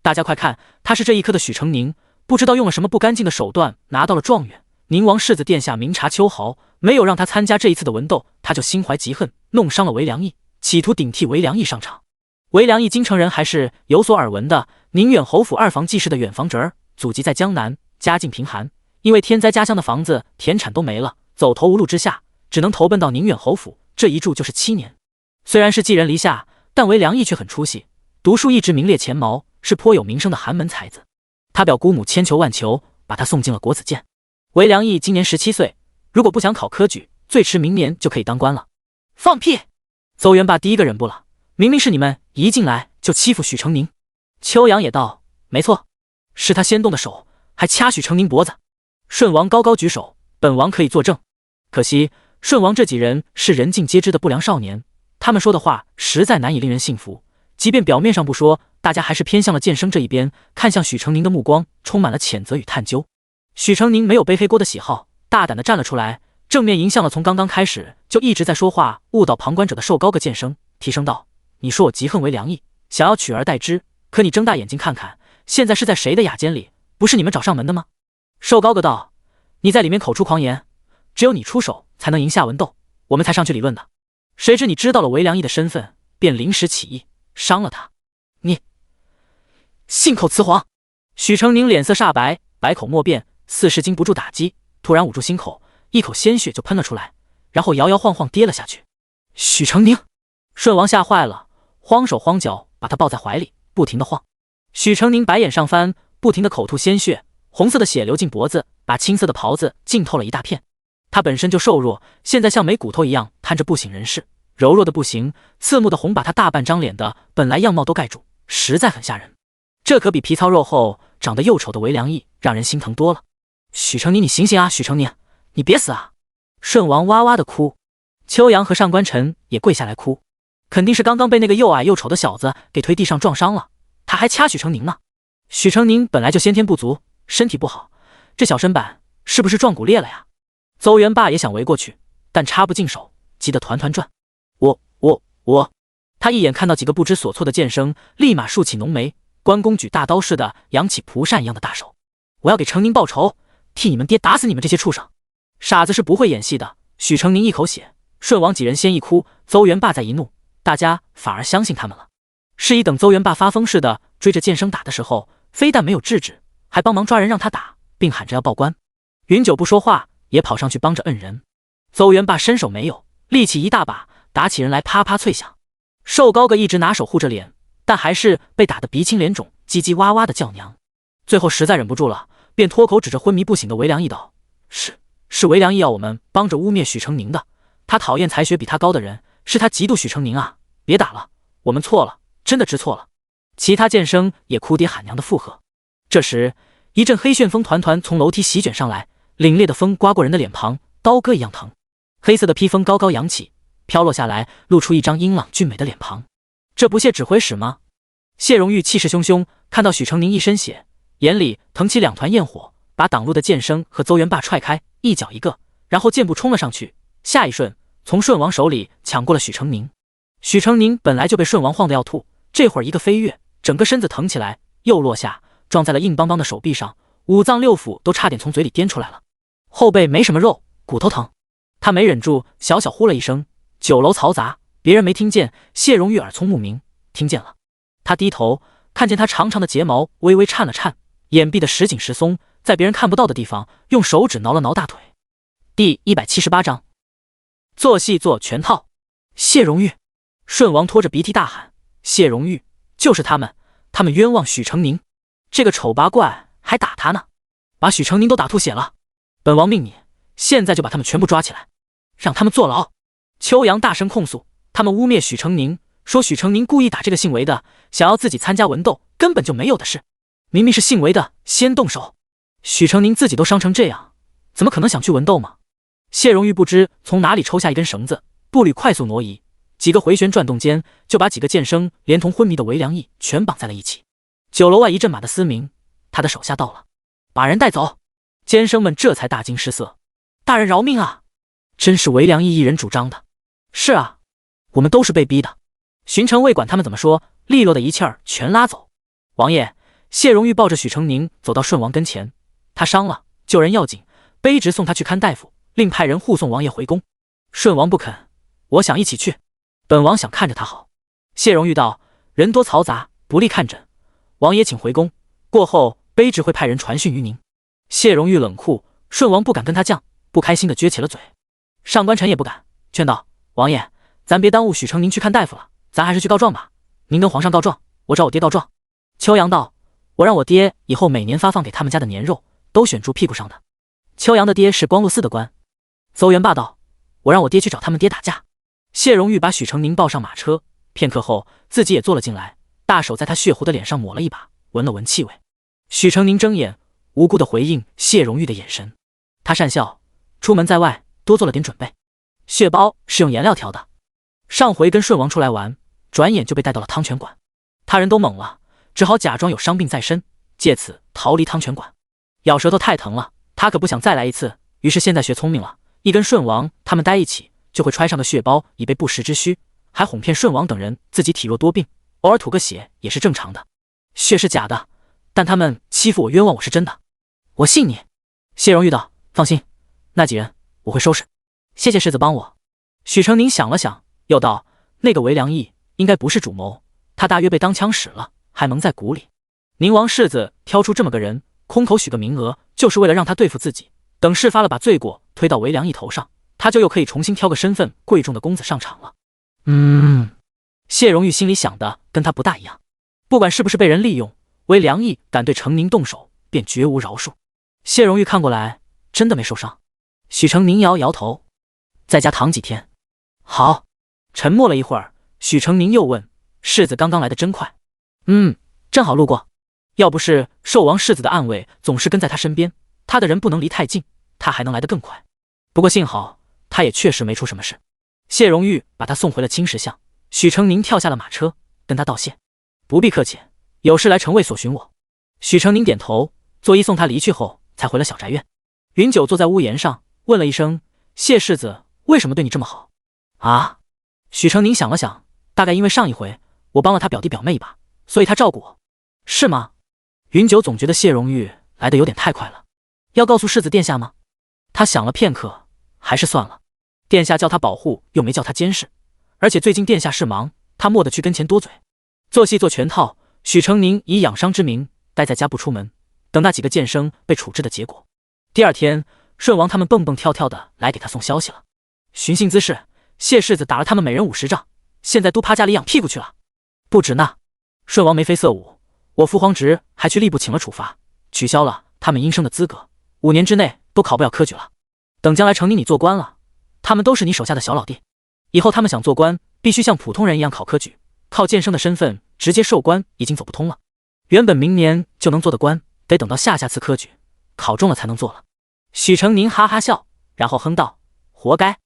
大家快看，他是这一科的许成宁，不知道用了什么不干净的手段拿到了状元。宁王世子殿下明察秋毫，没有让他参加这一次的文斗，他就心怀嫉恨，弄伤了韦良义，企图顶替韦良义上场。韦良义京城人还是有所耳闻的，宁远侯府2房记事的远房侄儿，祖籍在江南，家境贫寒，因为天灾家乡的房子田产都没了，走投无路之下，只能投奔到宁远侯府，这一住就是7年。虽然是寄人篱下，但韦良义却很出息，读书一直名列前茅，是颇有名声的寒门才子。他表姑母千求万求，把他送进了国子监。韦良义今年17岁，如果不想考科举，最迟明年就可以当官了。放屁！邹元霸第一个忍不了，明明是你们一进来就欺负许成宁。秋阳也道：“没错，是他先动的手，还掐许成宁脖子。”顺王高高举手：“本王可以作证。”可惜顺王这几人是人尽皆知的不良少年，他们说的话实在难以令人信服。即便表面上不说，大家还是偏向了剑生这一边，看向许成宁的目光充满了谴责与探究。许成宁没有背黑锅的喜好，大胆地站了出来，正面迎向了从刚刚开始就一直在说话误导旁观者的瘦高个剑生，提声道：“你说我极恨为良医，想要取而代之，可你睁大眼睛看看，现在是在谁的雅间里？不是你们找上门的吗？”瘦高个道：“你在里面口出狂言，只有你出手才能赢下文斗，我们才上去理论的。谁知你知道了为良医的身份，便临时起意伤了他，你信口雌黄！”许成宁脸色煞白，百口莫辩，似是经不住打击，突然捂住心口，一口鲜血就喷了出来，然后摇摇晃晃跌了下去。许成宁！舜王吓坏了，慌手慌脚把他抱在怀里，不停地晃。许成宁白眼上翻，不停地口吐鲜血，红色的血流进脖子，把青色的袍子浸透了一大片。他本身就瘦弱，现在像没骨头一样瘫着不省人事，柔弱的不行，刺目的红把他大半张脸的本来样貌都盖住，实在很吓人。这可比皮糙肉厚长得又丑的韦良义让人心疼多了。许成宁，你醒醒啊！许成宁，你别死啊！舜王哇哇的哭，秋阳和上官晨也跪下来哭，肯定是刚刚被那个又矮又丑的小子给推地上撞伤了，他还掐许成宁呢。许成宁本来就先天不足，身体不好，这小身板是不是撞骨裂了呀？邹元霸也想围过去，但插不进手，急得团团转。我，他一眼看到几个不知所措的剑生，立马竖起浓眉，关公举大刀似的扬起蒲扇一样的大手，我要给成宁报仇，替你们爹打死你们这些畜生！傻子是不会演戏的。许成宁一口血，舜王几人先一哭，邹元霸再一怒，大家反而相信他们了。是以等邹元霸发疯似的追着剑生打的时候，非但没有制止，还帮忙抓人让他打，并喊着要报官。云九不说话，也跑上去帮着摁人。邹元霸身手没有，力气一大把，打起人来啪啪脆响。瘦高个一直拿手护着脸，但还是被打得鼻青脸肿，叽叽哇哇的叫娘。最后实在忍不住了，便脱口指着昏迷不醒的韦良义道：“是韦良义要我们帮着污蔑许成宁的，他讨厌才学比他高的人，是他嫉妒许成宁啊！别打了，我们错了，真的知错了。”其他剑生也哭爹喊娘的附和。这时一阵黑旋风团团从楼梯席卷上来，凛冽的风刮过人的脸庞，刀割一样疼。黑色的披风高高扬起，飘落下来，露出一张英朗俊美的脸庞。这不谢指挥使吗？谢荣玉气势汹汹，看到许成宁一身血，眼里腾起两团焰火，把挡路的剑生和邹元霸踹开，一脚一个，然后箭步冲了上去。下一瞬，从舜王手里抢过了许成宁。许成宁本来就被舜王晃得要吐，这会儿一个飞跃，整个身子腾起来，又落下，撞在了硬邦邦的手臂上，五脏六腑都差点从嘴里颠出来了。后背没什么肉，骨头疼。他没忍住，小小呼了一声。酒楼嘈杂，别人没听见，谢荣玉耳聪目明，听见了。他低头看见他长长的睫毛微微颤了颤，眼闭得时紧时松，在别人看不到的地方用手指挠了挠大腿。第178章，做戏做全套。谢荣玉！舜王拖着鼻涕大喊：“谢荣玉，就是他们冤枉许成宁，这个丑八怪还打他呢，把许成宁都打吐血了。本王命你现在就把他们全部抓起来，让他们坐牢。”秋阳大声控诉，他们污蔑许成宁，说许成宁故意打这个姓韦的，想要自己参加文斗，根本就没有的事。明明是姓韦的先动手，许成宁自己都伤成这样，怎么可能想去文斗吗？谢荣玉不知从哪里抽下一根绳子，步履快速挪移，几个回旋转动间，就把几个剑生连同昏迷的韦良义全绑在了一起。酒楼外一阵马的嘶鸣，他的手下到了，把人带走。监生们这才大惊失色，大人饶命啊！真是韦良义一人主张的。是啊，我们都是被逼的。荀成未管他们怎么说，利落的一气儿全拉走。王爷，谢荣玉抱着许成宁走到舜王跟前，他伤了，救人要紧，卑职送他去看大夫，另派人护送王爷回宫。舜王不肯，我想一起去，本王想看着他好。谢荣玉道：“人多嘈杂，不利看诊，王爷请回宫，过后卑职会派人传讯于您。”谢荣玉冷酷，舜王不敢跟他犟，不开心的撅起了嘴。上官晨也不敢，劝道：“王爷，咱别耽误许成宁去看大夫了，咱还是去告状吧。您跟皇上告状，我找我爹告状。”秋阳道：“我让我爹以后每年发放给他们家的年肉都选猪屁股上的。”秋阳的爹是光禄寺的官。邹元霸道：“我让我爹去找他们爹打架。”谢荣玉把许成宁抱上马车，片刻后自己也坐了进来，大手在他血糊的脸上抹了一把，闻了闻气味。许成宁睁眼无辜地回应谢荣玉的眼神，他讪笑，出门在外多做了点准备。血包是用颜料调的，上回跟舜王出来玩，转眼就被带到了汤泉馆，他人都懵了，只好假装有伤病在身，借此逃离汤泉馆。咬舌头太疼了，他可不想再来一次，于是现在学聪明了，一跟舜王他们待一起，就会揣上个血包以备不时之需，还哄骗舜王等人自己体弱多病，偶尔吐个血也是正常的。血是假的，但他们欺负我冤枉我是真的，我信你。谢荣玉道：放心，那几人我会收拾，谢谢世子帮我。许成宁想了想，又道：那个韦良义应该不是主谋，他大约被当枪使了，还蒙在鼓里。宁王世子挑出这么个人，空口许个名额，就是为了让他对付自己，等事发了把罪过推到韦良义头上，他就又可以重新挑个身份贵重的公子上场了。谢荣玉心里想的跟他不大一样，不管是不是被人利用，韦良义敢对成宁动手，便绝无饶恕。谢荣玉看过来，真的没受伤。许成宁摇摇头，在家躺几天。好。沉默了一会儿，许成宁又问：世子刚刚来的真快。正好路过。要不是寿王世子的暗卫总是跟在他身边，他的人不能离太近，他还能来得更快。不过幸好他也确实没出什么事。谢荣玉把他送回了青石巷，许成宁跳下了马车，跟他道谢：不必客气，有事来城卫所寻我。许成宁点头，作揖送他离去后，才回了小宅院。云九坐在屋檐上，问了一声：谢世子为什么对你这么好啊？许成宁想了想，大概因为上一回我帮了他表弟表妹一把，所以他照顾我。是吗？云九总觉得谢荣玉来得有点太快了，要告诉世子殿下吗？他想了片刻，还是算了。殿下叫他保护，又没叫他监视，而且最近殿下事忙，他莫得去跟前多嘴。做戏做全套，许成宁以养伤之名待在家不出门，等那几个剑生被处置的结果。第二天，舜王他们蹦蹦跳跳的来给他送消息了。寻衅滋事，谢世子打了他们每人50杖，现在都趴家里养屁股去了。不止那，舜王眉飞色舞，我父皇侄还去吏部请了处罚，取消了他们应生的资格，5年之内都考不了科举了。等将来成宁你做官了，他们都是你手下的小老弟，以后他们想做官，必须像普通人一样考科举，靠剑生的身份直接授官已经走不通了。原本明年就能做的官，得等到下次科举考中了才能做了。许成宁哈哈笑，然后哼道：活该。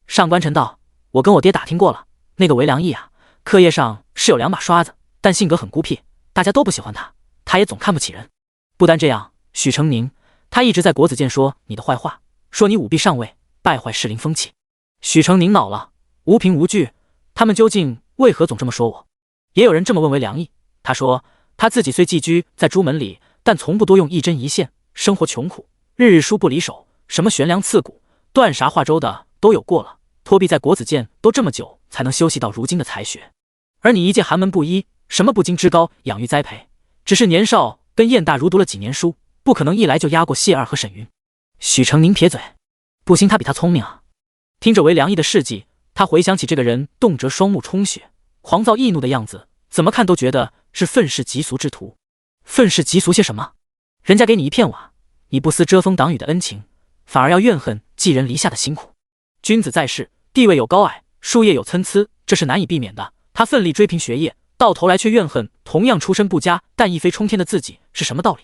上官臣道：我跟我爹打听过了，那个韦良义啊，课业上是有2把刷子，但性格很孤僻，大家都不喜欢他，他也总看不起人。不单这样，许成宁他一直在国子监说你的坏话，说你舞弊上位，败坏士林风气。许成宁恼了，无凭无据，他们究竟为何总这么说我？也有人这么问韦良义，他说他自己虽寄居在朱门里，但从不多用一针一线，生活穷苦，日日书不离手，什么悬梁刺股、断啥化州的都有过了，托庇在国子监都这么久，才能修习到如今的才学。而你一介寒门布衣，什么不经之高养育栽培，只是年少跟燕大儒读了几年书，不可能一来就压过谢二和沈云。许成宁撇嘴，不兴他比他聪明啊。听着韦良义的事迹，他回想起这个人动辄双目充血、狂躁易怒的样子，怎么看都觉得是愤世嫉俗之徒。愤世嫉俗些什么？人家给你一片瓦，你不思遮风挡雨的恩情，反而要怨恨寄人篱下的辛苦。君子在世，地位有高矮，术业有参差，这是难以避免的。他奋力追凭学业，到头来却怨恨同样出身不佳但一飞冲天的自己，是什么道理？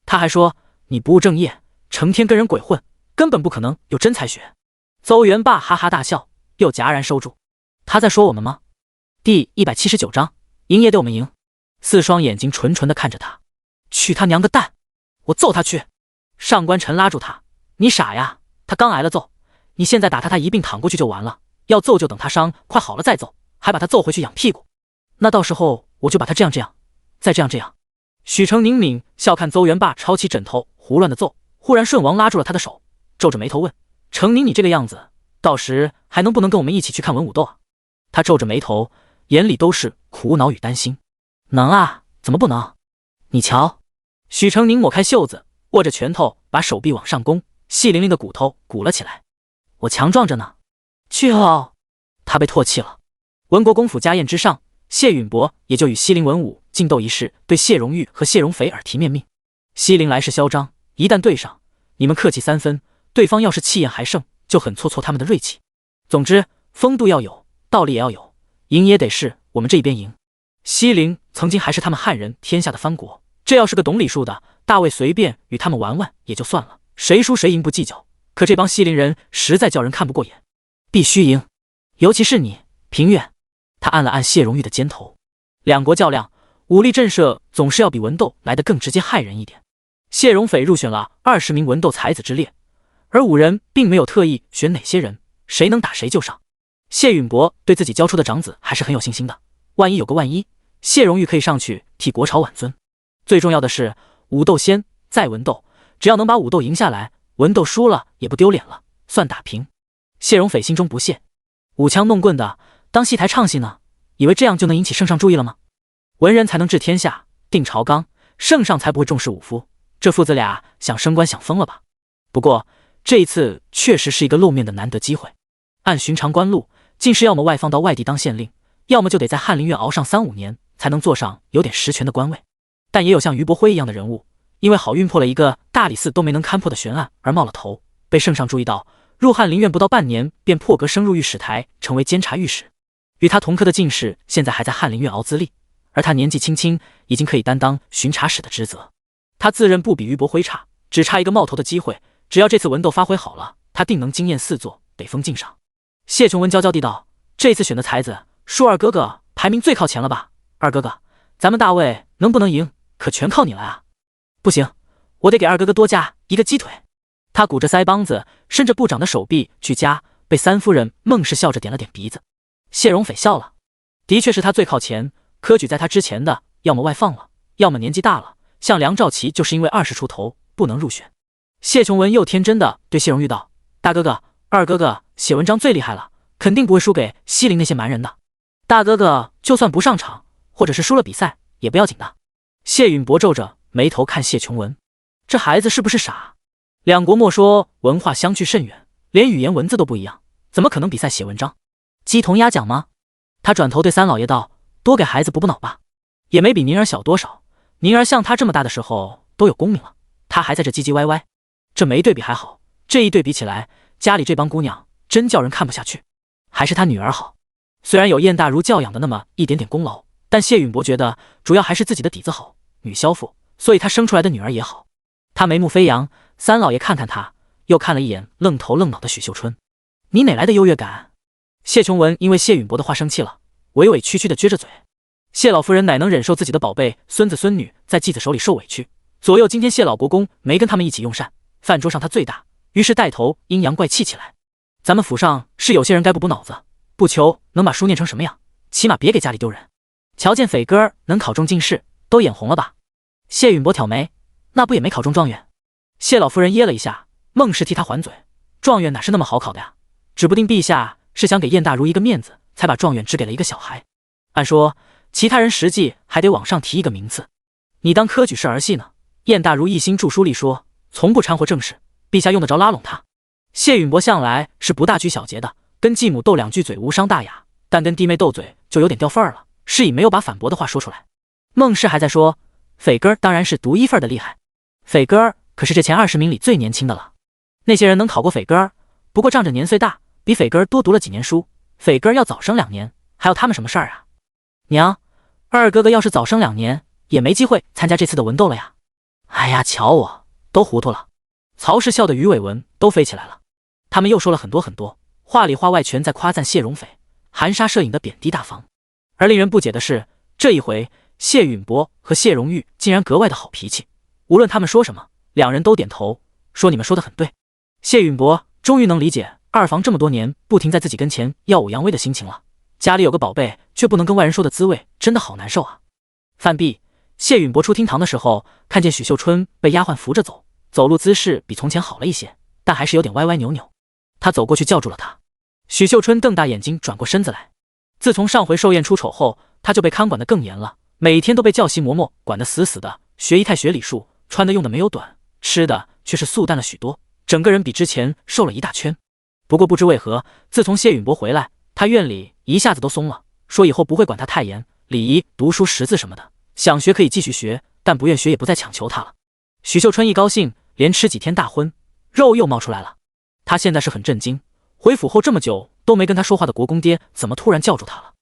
他还说你不务正业，成天跟人鬼混，根本不可能有真才学。邹元霸哈哈大笑，又戛然收住。他在说我们吗？第179章，赢也得我们赢。4双眼睛纯纯的看着他，去他娘个蛋！我揍他去！上官晨拉住他，你傻呀，他刚挨了揍，你现在打他，他一并躺过去就完了，要揍就等他伤快好了再揍，还把他揍回去养屁股。那到时候我就把他这样再这样。许成宁抿笑看邹元霸抄起枕头胡乱的揍，忽然舜王拉住了他的手，皱着眉头问：成宁你这个样子，到时还能不能跟我们一起去看文武斗啊？他皱着眉头，眼里都是苦恼与担心。能啊，怎么不能？你瞧。许成宁抹开袖子，握着拳头把手臂往上弓，细凌凌的骨头鼓了起来。我强壮着呢。去哦。他被唾弃了。文国公府家宴之上，谢允伯也就与西陵文武竞斗一事，对谢荣玉和谢荣肥耳提面命。西陵来势嚣张，一旦对上，你们客气3分，对方要是气焰还盛，就很挫他们的锐气。总之，风度要有，道理也要有，赢也得是我们这一边赢。西陵曾经还是他们汉人天下的藩国，这要是个懂礼数的，大卫随便与他们玩玩也就算了，谁输谁赢不计较。可这帮西陵人实在叫人看不过眼，必须赢，尤其是你，平远。他按了按谢荣玉的肩头。两国较量，武力震慑总是要比文斗来得更直接害人一点。谢荣斐入选了20名文斗才子之列，而五人并没有特意选哪些人，谁能打谁就上。谢允博对自己教出的长子还是很有信心的，万一有个万一，谢荣玉可以上去替国朝挽尊。最重要的是武斗先，再文斗，只要能把武斗赢下来，文斗输了也不丢脸了，算打平。谢荣斐心中不屑，舞枪弄棍的当戏台唱戏呢，以为这样就能引起圣上注意了吗？文人才能治天下，定朝纲，圣上才不会重视武夫。这父子俩想升官想疯了吧？不过这一次确实是一个露面的难得机会。按寻常官路，进士要么外放到外地当县令，要么就得在翰林院熬上3-5年，才能坐上有点实权的官位。但也有像俞伯辉一样的人物，因为好运破了一个大理寺都没能勘破的悬案而冒了头，被圣上注意到，入翰林院不到半年便破格升入御史台，成为监察御史。与他同科的进士现在还在翰林院熬资历，而他年纪轻轻，已经可以担当巡察使的职责。他自认不比俞伯辉差，只差一个冒头的机会，只要这次文斗发挥好了，他定能惊艳四座，得封敬上。谢琼文娇娇地道：“这次选的才子，恕二哥哥排名最靠前了吧？二哥哥，咱们大魏能不能赢，可全靠你了啊！”“不行，我得给二哥哥多加一个鸡腿。”他鼓着腮帮子，伸着部长的手臂去夹，被三夫人孟氏笑着点了点鼻子。谢荣斐笑了，的确是他最靠前，科举在他之前的，要么外放了，要么年纪大了，像梁兆琪就是因为20出头不能入选。谢琼文又天真的对谢荣玉道：“大哥哥，二哥哥写文章最厉害了，肯定不会输给西陵那些蛮人的。大哥哥就算不上场，或者是输了比赛，也不要紧的。”谢允博皱着眉头看谢琼文，这孩子是不是傻？两国莫说文化相距甚远，连语言文字都不一样，怎么可能比赛写文章？鸡同鸭讲吗？他转头对三老爷道：“多给孩子补补脑吧，也没比宁儿小多少。宁儿像他这么大的时候都有功名了，他还在这唧唧歪歪。这没对比还好，这一对比起来，家里这帮姑娘真叫人看不下去。还是他女儿好，虽然有燕大儒教养的那么一点点功劳，但谢允博觉得主要还是自己的底子好，女肖妇，所以他生出来的女儿也好。”他眉目飞扬，三老爷看看他，又看了一眼愣头愣脑的许秀春：“你哪来的优越感？”谢琼文因为谢允博的话生气了，委委屈屈的撅着嘴。谢老夫人哪能忍受自己的宝贝孙子孙女在继子手里受委屈？左右今天谢老国公没跟他们一起用膳，饭桌上他最大，于是带头阴阳怪气起来。咱们府上是有些人该不补脑子，不求能把书念成什么样，起码别给家里丢人。瞧见斐哥能考中进士，都眼红了吧？谢允博挑眉，那不也没考中状元？谢老夫人噎了一下，孟氏替他还嘴，状元哪是那么好考的呀？指不定陛下是想给燕大儒一个面子，才把状元只给了一个小孩。按说其他人实际还得往上提一个名次。你当科举是儿戏呢？燕大儒一心著书立说，从不掺和政事，陛下用得着拉拢他？谢允博向来是不大拘小节的，跟继母斗两句嘴无伤大雅，但跟弟妹斗嘴就有点掉份儿了，是以没有把反驳的话说出来。孟氏还在说，斐哥当然是独一份的厉害，斐哥可是这前20名里最年轻的了。那些人能考过斐哥，不过仗着年岁大，比斐哥多读了几年书，斐哥要早生2年，还有他们什么事儿啊？娘，二哥哥要是早生2年，也没机会参加这次的文斗了呀。哎呀，瞧我都糊涂了。曹氏笑的鱼尾纹都飞起来了。他们又说了很多很多，话里话外全在夸赞谢荣斐，含沙射影的贬低大方。而令人不解的是，这一回谢允博和谢荣玉竟然格外的好脾气，无论他们说什么，两人都点头说：“你们说的很对。”谢允博终于能理解二房这么多年不停在自己跟前耀武扬威的心情了。家里有个宝贝却不能跟外人说的滋味，真的好难受啊。饭毕，谢允博出厅堂的时候，看见许秀春被丫鬟扶着走，走路姿势比从前好了一些，但还是有点歪歪扭扭。他走过去叫住了他。许秀春瞪大眼睛转过身子来。自从上回寿宴出丑后，他就被看管得更严了，每天都被教习嬷嬷管得死死的，学仪态学礼数，穿的用的没有短，吃的却是素淡了许多，整个人比之前瘦了一大圈。不过不知为何，自从谢允博回来，他院里一下子都松了，说以后不会管他太严，礼仪、读书、识字什么的，想学可以继续学，但不愿学也不再强求他了。许秀春一高兴，连吃几天大荤，肉又冒出来了。他现在是很震惊，回府后这么久都没跟他说话的国公爹，怎么突然叫住他了？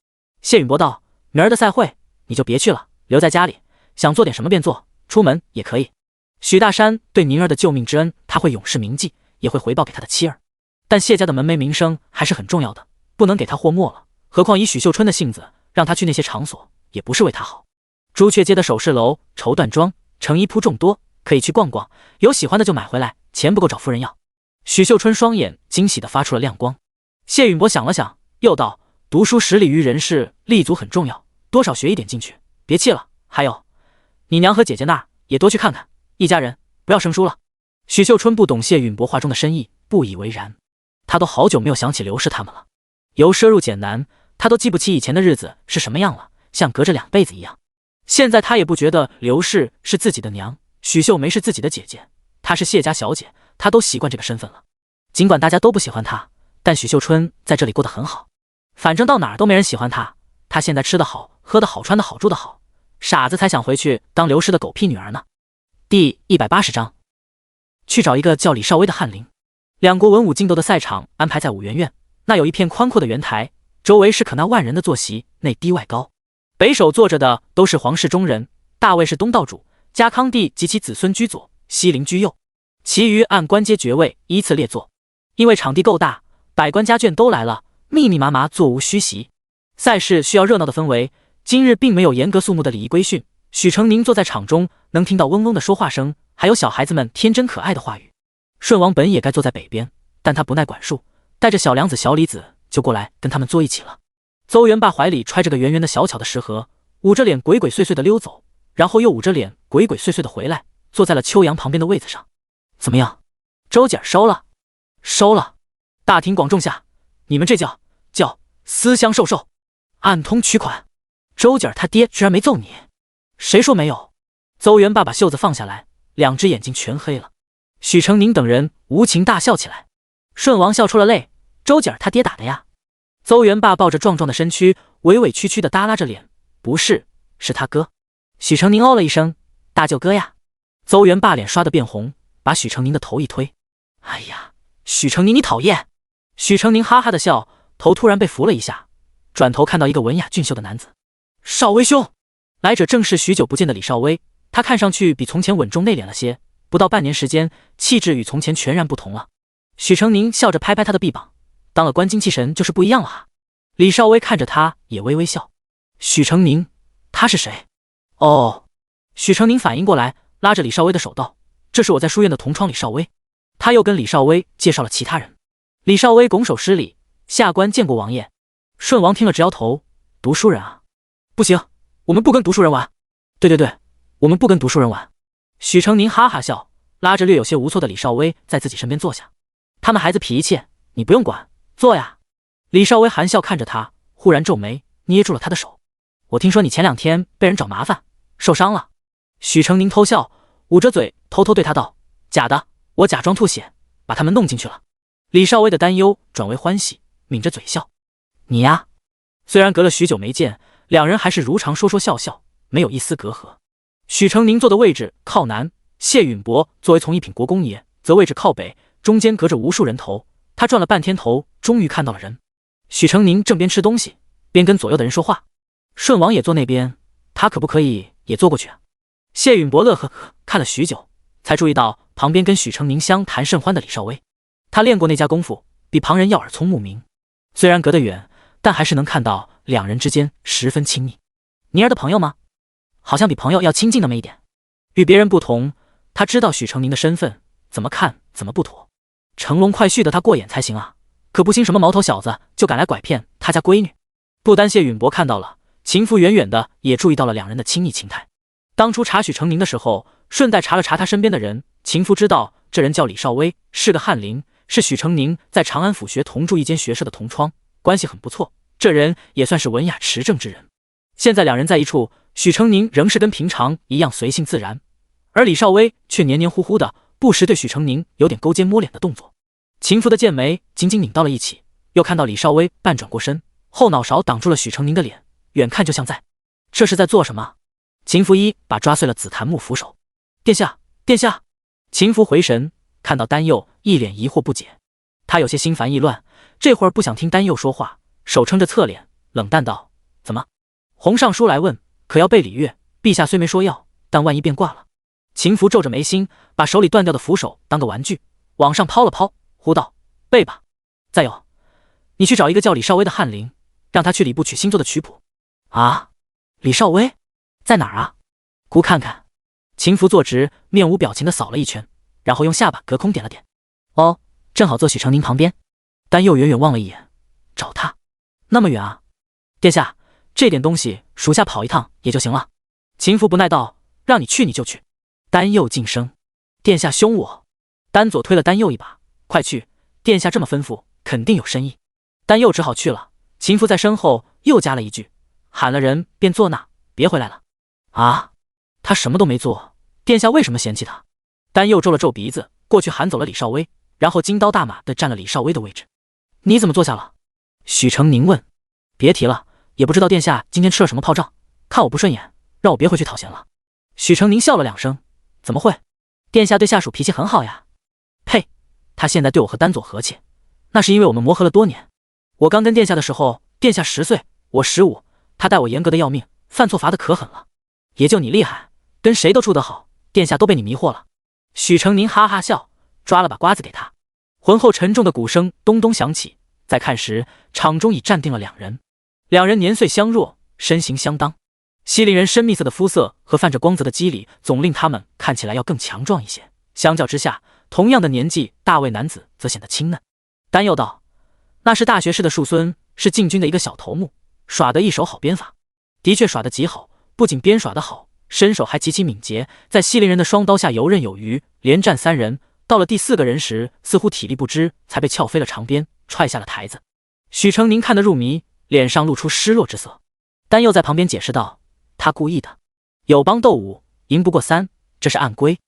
谢允博道：“明儿的赛会你就别去了，留在家里，想做点什么便做，出门也可以。许大山对宁儿的救命之恩，他会永世铭记，也会回报给他的妻儿。但谢家的门楣名声还是很重要的，不能给他祸没了。何况以许秀春的性子，让他去那些场所，也不是为他好。朱雀街的首饰楼、绸缎庄、成衣铺众多，可以去逛逛，有喜欢的就买回来，钱不够找夫人要。”许秀春双眼惊喜地发出了亮光。谢允博想了想，又道：“读书10里于人世，立足很重要，多少学一点进去，别气了。还有，你娘和姐姐那儿也多去看看，一家人不要生疏了。”许秀春不懂谢允博话中的深意，不以为然。他都好久没有想起刘氏他们了，由奢入俭难，他都记不起以前的日子是什么样了，像隔着2辈子一样。现在他也不觉得刘氏是自己的娘，许秀梅是自己的姐姐，她是谢家小姐，他都习惯这个身份了。尽管大家都不喜欢他，但许秀春在这里过得很好，反正到哪儿都没人喜欢他。他现在吃得好，喝得好，穿得好，住得好，傻子才想回去当刘氏的狗屁女儿呢。第180章，去找一个叫李少威的翰林。两国文武竞斗的赛场安排在武圆院，那有一片宽阔的圆台，周围是可纳万人的坐席，内低外高。北首坐着的都是皇室中人，大卫是东道主，家康帝及其子孙居左，西陵居右，其余按官阶爵位依次列坐。因为场地够大，百官家眷都来了，密密麻麻，座无虚席。赛事需要热闹的氛围，今日并没有严格肃穆的礼仪规训。许成宁坐在场中，能听到嗡嗡的说话声，还有小孩子们天真可爱的话语。顺王本也该坐在北边，但他不耐管束，带着小梁子小李子就过来跟他们坐一起了。邹元霸怀里揣着个圆圆的小巧的食盒，捂着脸鬼鬼祟祟的溜走，然后又捂着脸鬼鬼祟祟的回来，坐在了秋阳旁边的位子上。怎么样，周姐收了？收了。大庭广众下，你们这叫私相授受，暗通取款。周姐他爹居然没揍你？谁说没有？邹元霸把袖子放下来，2只眼睛全黑了。许成宁等人无情大笑起来。顺王笑出了泪，周姐他爹打的呀。邹元霸抱着壮壮的身躯，委委屈屈地耷拉着脸，不是，是他哥。许成宁哦了一声，大舅哥呀。邹元霸脸刷得变红，把许成宁的头一推，哎呀，许成宁你讨厌。许成宁哈哈的笑，头突然被扶了一下，转头看到一个文雅俊秀的男子。少威兄。来者正是许久不见的李少威，他看上去比从前稳重内敛了些，不到半年时间，气质与从前全然不同了。许成宁笑着拍拍他的臂膀，当了官精气神就是不一样了哈。李少威看着他也微微笑。许成宁，他是谁？哦。许成宁反应过来，拉着李少威的手道：“这是我在书院的同窗李少威。”他又跟李少威介绍了其他人。李少威拱手施礼：“下官见过王爷。”顺王听了直摇头：“读书人啊，不行，我们不跟读书人玩。”对，我们不跟读书人玩。许成宁哈哈笑，拉着略有些无措的李少威在自己身边坐下。他们孩子脾气，你不用管，坐呀。李少威含笑看着他，忽然皱眉，捏住了他的手。我听说你前2天被人找麻烦，受伤了。许成宁偷笑，捂着嘴，偷偷对他道：“假的，我假装吐血，把他们弄进去了。”李少威的担忧转为欢喜，抿着嘴笑：“你呀。”虽然隔了许久没见，两人还是如常说说笑笑，没有一丝隔阂。许成宁坐的位置靠南，谢允博作为从一品国公爷，则位置靠北，中间隔着无数人头。他转了半天头，终于看到了人。许成宁正边吃东西，边跟左右的人说话。顺王也坐那边，他可不可以也坐过去啊？谢允博乐呵呵看了许久，才注意到旁边跟许成宁相谈甚欢的李少威。他练过那家功夫，比旁人要耳聪目明。虽然隔得远，但还是能看到两人之间十分亲密。妮儿的朋友吗？好像比朋友要亲近那么一点。与别人不同，他知道许成宁的身份，怎么看怎么不妥。乘龙快婿的他过眼才行啊，可不兴什么毛头小子就敢来拐骗他家闺女。不单谢允博看到了，秦福远远的也注意到了两人的亲密情态。当初查许成宁的时候，顺带查了查他身边的人，秦福知道这人叫李少威，是个翰林，是许成宁在长安府学同住一间学社的同窗，关系很不错。这人也算是文雅持正之人。现在两人在一处，许成宁仍是跟平常一样随性自然，而李少威却黏黏糊糊的，不时对许成宁有点勾肩摸脸的动作。秦福的剑眉紧紧拧到了一起，又看到李少威半转过身，后脑勺挡住了许成宁的脸，远看就像这是在做什么？秦福一把抓碎了紫檀木扶手。殿下，殿下！秦福回神，看到丹佑一脸疑惑不解，他有些心烦意乱，这会儿不想听丹佑说话，手撑着侧脸，冷淡道：“怎么？洪尚书来问，可要备礼乐？陛下虽没说要，但万一变卦了。”秦福皱着眉心，把手里断掉的扶手当个玩具，往上抛了抛，呼道：“备吧！再有，你去找一个叫李少威的翰林，让他去礼部取新作的曲谱。”啊，李少威在哪儿啊？姑看看。秦福坐直，面无表情地扫了一圈，然后用下巴隔空点了点。哦，正好坐许成宁旁边。丹佑远远望了一眼，找他？那么远啊？殿下，这点东西属下跑一趟也就行了。秦福不耐道：“让你去你就去。”丹佑晋升：“殿下凶我。”丹佐推了丹佑一把：“快去，殿下这么吩咐，肯定有深意。”丹佑只好去了。秦福在身后又加了一句：“喊了人便坐那，别回来了。”啊，他什么都没做，殿下为什么嫌弃他？丹佑皱了皱鼻子，过去喊走了李少威，然后金刀大马地占了李少威的位置。你怎么坐下了？许成宁问。别提了，也不知道殿下今天吃了什么炮仗，看我不顺眼，让我别回去讨嫌了。许成宁笑了2声，怎么会？殿下对下属脾气很好呀。呸，他现在对我和丹佐和气，那是因为我们磨合了多年。我刚跟殿下的时候，殿下10岁，我15，他待我严格的要命，犯错罚的可狠了。也就你厉害，跟谁都处得好，殿下都被你迷惑了。许成宁哈哈笑，抓了把瓜子给他。浑厚沉重的鼓声咚咚响起，再看时，场中已站定了2人。2人年岁相若，身形相当。西陵人深蜜色的肤色和泛着光泽的肌理，总令他们看起来要更强壮一些。相较之下，同样的年纪大卫男子则显得清嫩。丹佑道：“那是大学士的庶孙，是禁军的一个小头目，耍得一手好鞭法。的确耍得极好，不仅鞭耍得好，身手还极其敏捷，在西陵人的双刀下游刃有余，连战3人。到了第4个人时，似乎体力不支，才被撬飞了长鞭，踹下了台子。”许成宁看得入迷，脸上露出失落之色。丹佑在旁边解释道：“他故意的，友邦斗武，赢不过3，这是暗规。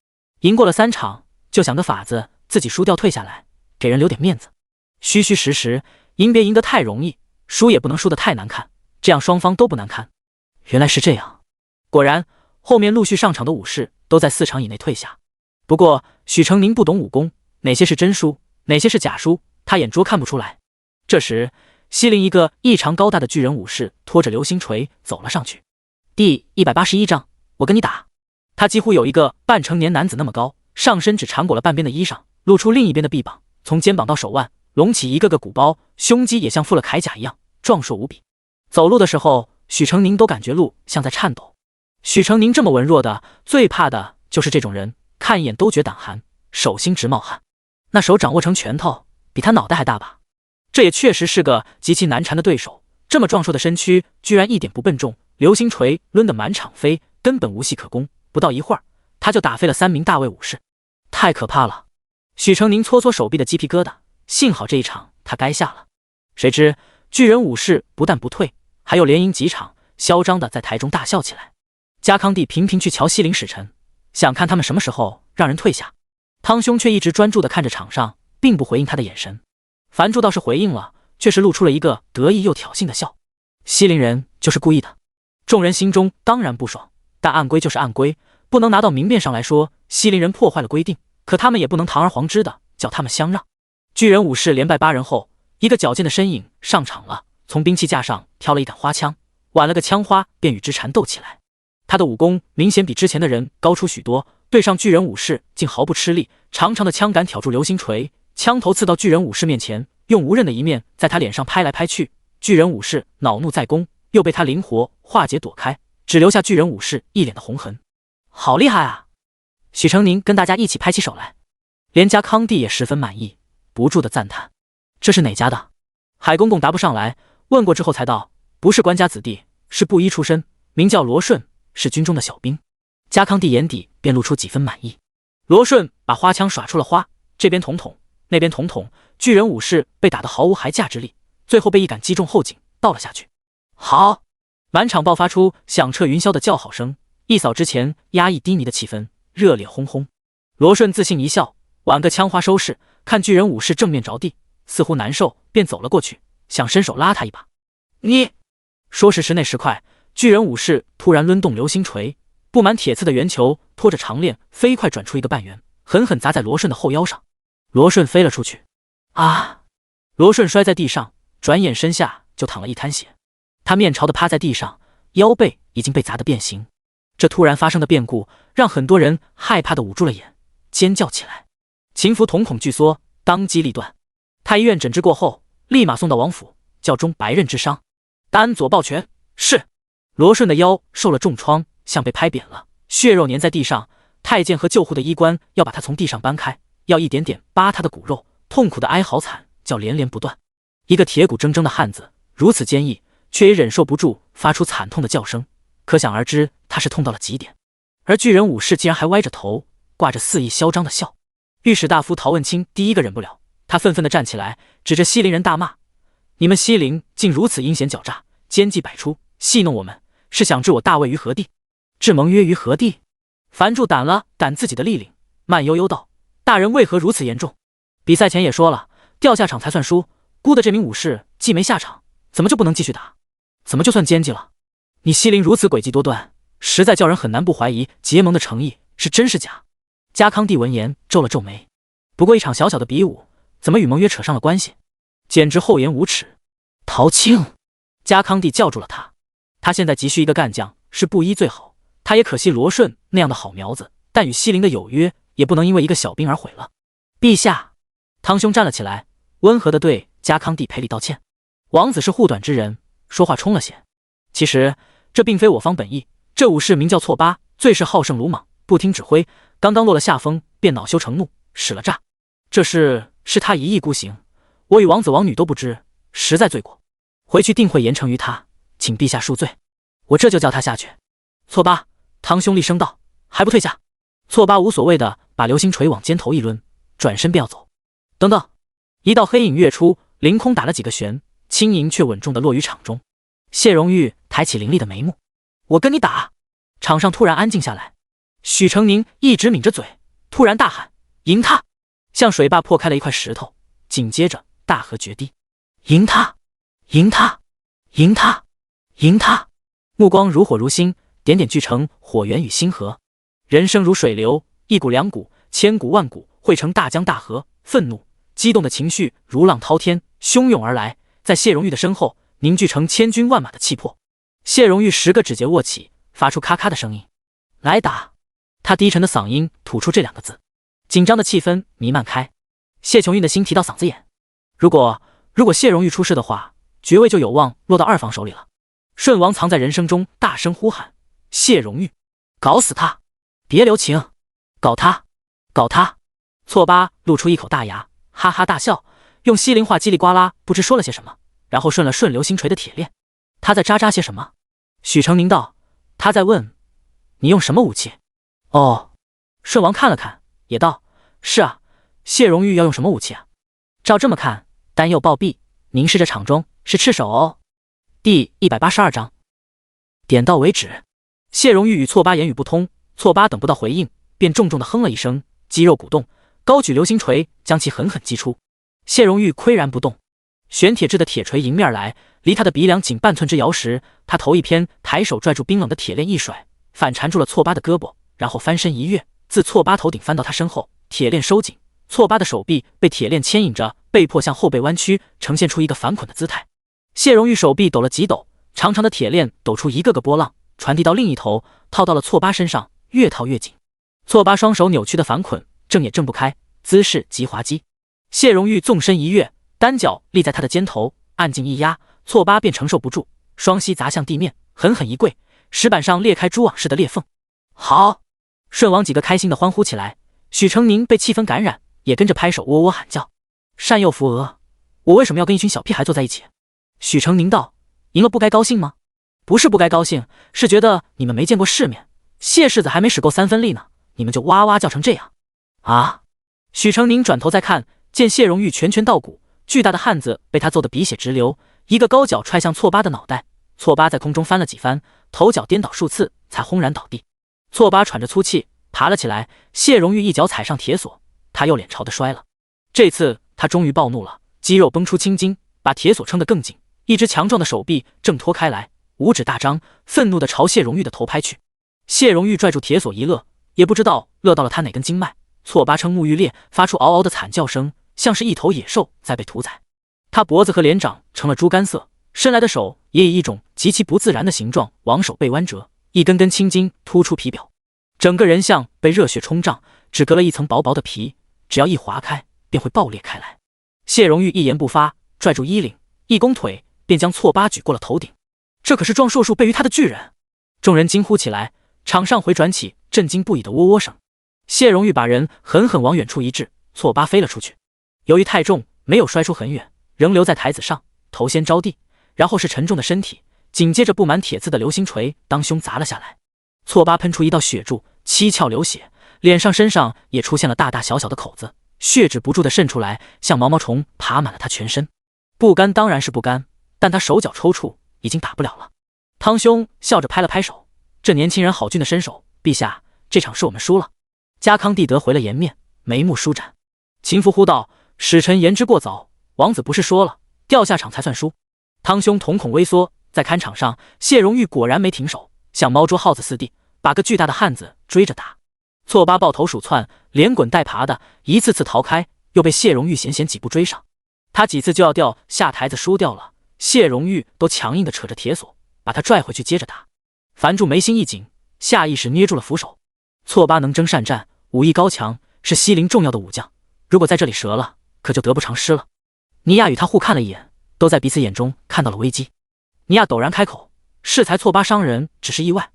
赢过了3场，就想个法子自己输掉退下来，给人留点面子。虚虚实实，赢别赢得太容易，输也不能输得太难看，这样双方都不难堪。”原来是这样。果然，后面陆续上场的武士都在4场以内退下。不过许成宁不懂武功，哪些是真输，哪些是假输，他眼拙看不出来。这时，西陵一个异常高大的巨人武士拖着流星锤走了上去。第181章，我跟你打。他几乎有一个半成年男子那么高，上身只缠裹了半边的衣裳，露出另一边的臂膀，从肩膀到手腕隆起一个个鼓包，胸肌也像附了铠甲一样壮硕无比。走路的时候，许成宁都感觉路像在颤抖。许成宁这么文弱的，最怕的就是这种人，看一眼都觉胆寒，手心直冒汗。那手掌握成拳头，比他脑袋还大吧？这也确实是个极其难缠的对手。这么壮硕的身躯，居然一点不笨重，流星锤抡得满场飞，根本无隙可攻。不到一会儿，他就打飞了3名大卫武士，太可怕了。许成宁搓搓手臂的鸡皮疙瘩，幸好这一场他该下了。谁知巨人武士不但不退，还又连赢几场，嚣张的在台中大笑起来。家康帝频频去瞧西陵使臣，想看他们什么时候让人退下。汤兄却一直专注地看着场上，并不回应他的眼神。樊柱倒是回应了，却是露出了一个得意又挑衅的笑。西陵人就是故意的。众人心中当然不爽，但暗规就是暗规，不能拿到明面上来说西陵人破坏了规定，可他们也不能堂而皇之的叫他们相让。巨人武士连败8人后，一个矫健的身影上场了，从兵器架上挑了一杆花枪，挽了个枪花便与之缠斗起来。他的武功明显比之前的人高出许多，对上巨人武士竟毫不吃力，长长的枪杆挑住流星锤，枪头刺到巨人武士面前，用无刃的一面在他脸上拍来拍去。巨人武士恼怒再攻，又被他灵活化解躲开，只留下巨人武士一脸的红痕。好厉害啊！许成宁跟大家一起拍起手来，连家康帝也十分满意，不住的赞叹：“这是哪家的？”海公公答不上来，问过之后才道：“不是官家子弟，是布衣出身，名叫罗顺，是军中的小兵。”家康帝眼底便露出几分满意。罗顺把花枪耍出了花，这边捅捅，那边捅捅，巨人武士被打得毫无还价之力，最后被一杆击中后颈，倒了下去。好！满场爆发出响彻云霄的叫好声，一扫之前压抑低迷的气氛，热烈轰轰。罗顺自信一笑，挽个枪花收拾，看巨人武士正面着地，似乎难受，便走了过去，想伸手拉他一把。你说时迟那时快，巨人武士突然抡动流星锤，布满铁刺的圆球拖着长链飞快转出一个半圆，狠狠砸在罗顺的后腰上。罗顺飞了出去。啊！罗顺摔在地上，转眼身下就淌了一滩血。他面朝的趴在地上，腰背已经被砸得变形。这突然发生的变故让很多人害怕的捂住了眼，尖叫起来。秦福瞳孔巨缩，当机立断。太医院诊治过后，立马送到王府，教中白刃之伤。丹佐抱拳，是。罗顺的腰受了重创，像被拍扁了，血肉粘在地上。太监和救护的医官要把他从地上搬开，要一点点扒他的骨肉，痛苦的哀嚎惨叫连连不断。一个铁骨铮铮的汉子如此坚毅，却也忍受不住发出惨痛的叫声，可想而知他是痛到了极点。而巨人武士竟然还歪着头，挂着肆意嚣张的笑。御史大夫陶问清第一个忍不了，他愤愤地站起来，指着西陵人大骂：“你们西陵竟如此阴险狡诈，奸计百出，戏弄我们，是想置我大魏于何地？置盟约于何地？”樊柱掸了掸自己的立领，慢悠悠道：“大人为何如此严重？比赛前也说了，掉下场才算输。孤的这名武士既没下场，怎么就不能继续打？怎么就算奸计了？你西陵如此诡计多端，实在叫人很难不怀疑结盟的诚意是真是假。”家康帝闻言皱了皱眉，不过一场小小的比武，怎么与盟约扯上了关系？简直厚颜无耻！陶青，家康帝叫住了他。他现在急需一个干将，是布衣最好。他也可惜罗顺那样的好苗子，但与西陵的有约也不能因为一个小兵而毁了。陛下，汤兄站了起来，温和地对家康帝赔礼道歉。王子是护短之人，说话冲了些。其实这并非我方本意，这武士名叫错八，最是好胜鲁莽，不听指挥，刚刚落了下风，便恼羞成怒，使了诈。这事是他一意孤行，我与王子王女都不知，实在罪过。回去定会严惩于他，请陛下恕罪。我这就叫他下去。错八，汤兄厉声道：“还不退下！”错八无所谓的把流星锤往肩头一抡，转身便要走。等等！一道黑影跃出，凌空打了几个旋，轻盈却稳重的落于场中。谢荣玉抬起凌厉的眉目：“我跟你打！”场上突然安静下来。许成宁一直抿着嘴，突然大喊：“赢他！”像水坝破开了一块石头，紧接着大河决堤。赢他！赢他！赢他！赢他！目光如火如星，点点聚成火源与星河。人生如水流，一股两股，千股万股，汇成大江大河。愤怒、激动的情绪如浪滔天，汹涌而来，在谢荣玉的身后凝聚成千军万马的气魄。谢荣玉10个指节握起，发出咔咔的声音：“来打！”他低沉的嗓音吐出这2个字，紧张的气氛弥漫开。谢琼玉的心提到嗓子眼，如果谢荣玉出事的话，爵位就有望落到二房手里了。顺王藏在人声中大声呼喊：“谢荣玉，搞死他！别留情，搞他，搞他！”错八露出一口大牙，哈哈大笑，用西陵话叽里呱啦不知说了些什么，然后顺了顺流星锤的铁链。他在喳喳些什么？许成宁道：“他在问你用什么武器。”哦，顺王看了看，也道：“是啊，谢荣玉要用什么武器啊？照这么看，单右抱臂，凝视着场中是赤手哦。”第182章，点到为止。谢荣玉与错八言语不通，错八等不到回应，便重重的哼了一声，肌肉鼓动，高举流星锤将其狠狠击出。谢荣玉岿然不动，玄铁制的铁锤迎面来，离他的鼻梁仅半寸之遥时，他头一偏，抬手拽住冰冷的铁链一甩，反缠住了错八的胳膊，然后翻身一跃，自错八头顶翻到他身后，铁链收紧，错八的手臂被铁链牵引着，被迫向后背弯曲，呈现出一个反捆的姿态。谢荣玉手臂抖了几抖，长长的铁链抖出一个个波浪，传递到另一头，套到了错八身上，越套越紧。错八双手扭曲的反捆，挣也挣不开，姿势极滑稽。谢荣玉纵身一跃，单脚立在他的肩头，按劲一压，错八便承受不住，双膝砸向地面，狠狠一跪，石板上裂开蛛网似的裂缝。好！顺王几个开心的欢呼起来，许成宁被气氛感染，也跟着拍手喔喔喊叫。善诱扶额，我为什么要跟一群小屁孩坐在一起？许成宁道：“赢了不该高兴吗？不是不该高兴，是觉得你们没见过世面，谢世子还没使够3分力呢，你们就哇哇叫成这样啊！”许成宁转头再看，见谢荣玉拳拳到骨，巨大的汉子被他揍得鼻血直流，一个高脚踹向错八的脑袋，错八在空中翻了几番，头脚颠倒数次，才轰然倒地。错八喘着粗气爬了起来，谢荣玉一脚踩上铁索，他又脸朝地摔了。这次他终于暴怒了，肌肉崩出青筋，把铁索撑得更紧，一只强壮的手臂挣脱开来，五指大张，愤怒地朝谢荣玉的头拍去。谢荣玉拽住铁索一勒，也不知道勒到了他哪根经脉，错八瞠目欲裂，发出嗷嗷的惨叫声，像是一头野兽在被屠宰。他脖子和脸掌成了猪肝色，伸来的手也以一种极其不自然的形状往手背弯折，一根根青筋突出皮表，整个人像被热血冲胀，只隔了一层薄薄的皮，只要一划开便会爆裂开来。谢荣玉一言不发，拽住衣领，一弓腿便将错八举过了头顶。这可是壮硕数倍于他的巨人！众人惊呼起来，场上回转起震惊不已的喔喔声。谢荣玉把人狠狠往远处一掷，错八飞了出去。由于太重，没有摔出很远，仍留在台子上，头先着地，然后是沉重的身体，紧接着布满铁刺的流星锤当胸砸了下来。错疤喷出一道血柱，七窍流血，脸上身上也出现了大大小小的口子，血止不住的渗出来，像毛毛虫爬满了他全身。不甘当然是不甘，但他手脚抽搐，已经打不了了。汤兄笑着拍了拍手，这年轻人好俊的身手，陛下，这场是我们输了。家康帝得回了颜面，眉目舒展。秦福呼道：使臣言之过早，王子不是说了，掉下场才算输。汤兄瞳孔微缩，在看场上，谢荣玉果然没停手，像猫捉耗子似的，把个巨大的汉子追着打。错疤抱头鼠窜，连滚带爬的，一次次逃开，又被谢荣玉险险几步追上。他几次就要掉下台子输掉了，谢荣玉都强硬的扯着铁索，把他拽回去接着打。樊柱眉心一紧，下意识捏住了扶手。错疤能征善战，武艺高强，是西陵重要的武将，如果在这里折了，可就得不偿失了。尼亚与他互看了一眼，都在彼此眼中看到了危机。尼亚陡然开口：适才错疤伤人只是意外，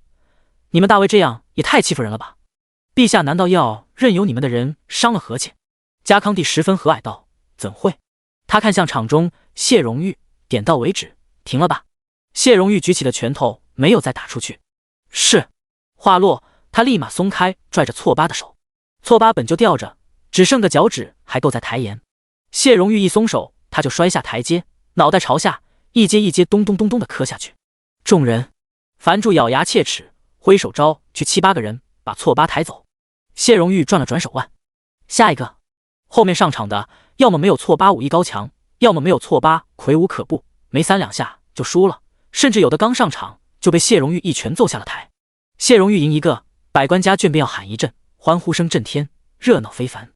你们大卫这样也太欺负人了吧？陛下难道要任由你们的人伤了和气？家康帝十分和蔼道：怎会？他看向场中谢荣玉，点到为止，停了吧。谢荣玉举起的拳头没有再打出去。是。话落，他立马松开拽着错疤的手。错疤本就吊着，只剩个脚趾还够在台沿。谢荣玉一松手，他就摔下台阶，脑袋朝下，一阶一阶咚咚咚咚的磕下去。众人，樊柱咬牙切齿，挥手招去7、8个人，把错疤抬走。谢荣玉转了转手腕，下一个。后面上场的，要么没有错疤武艺高强，要么没有错疤魁梧可怖，没3、2下就输了，甚至有的刚上场就被谢荣玉一拳揍下了台。谢荣玉赢一个，百官家眷便要喊一阵，欢呼声震天，热闹非凡。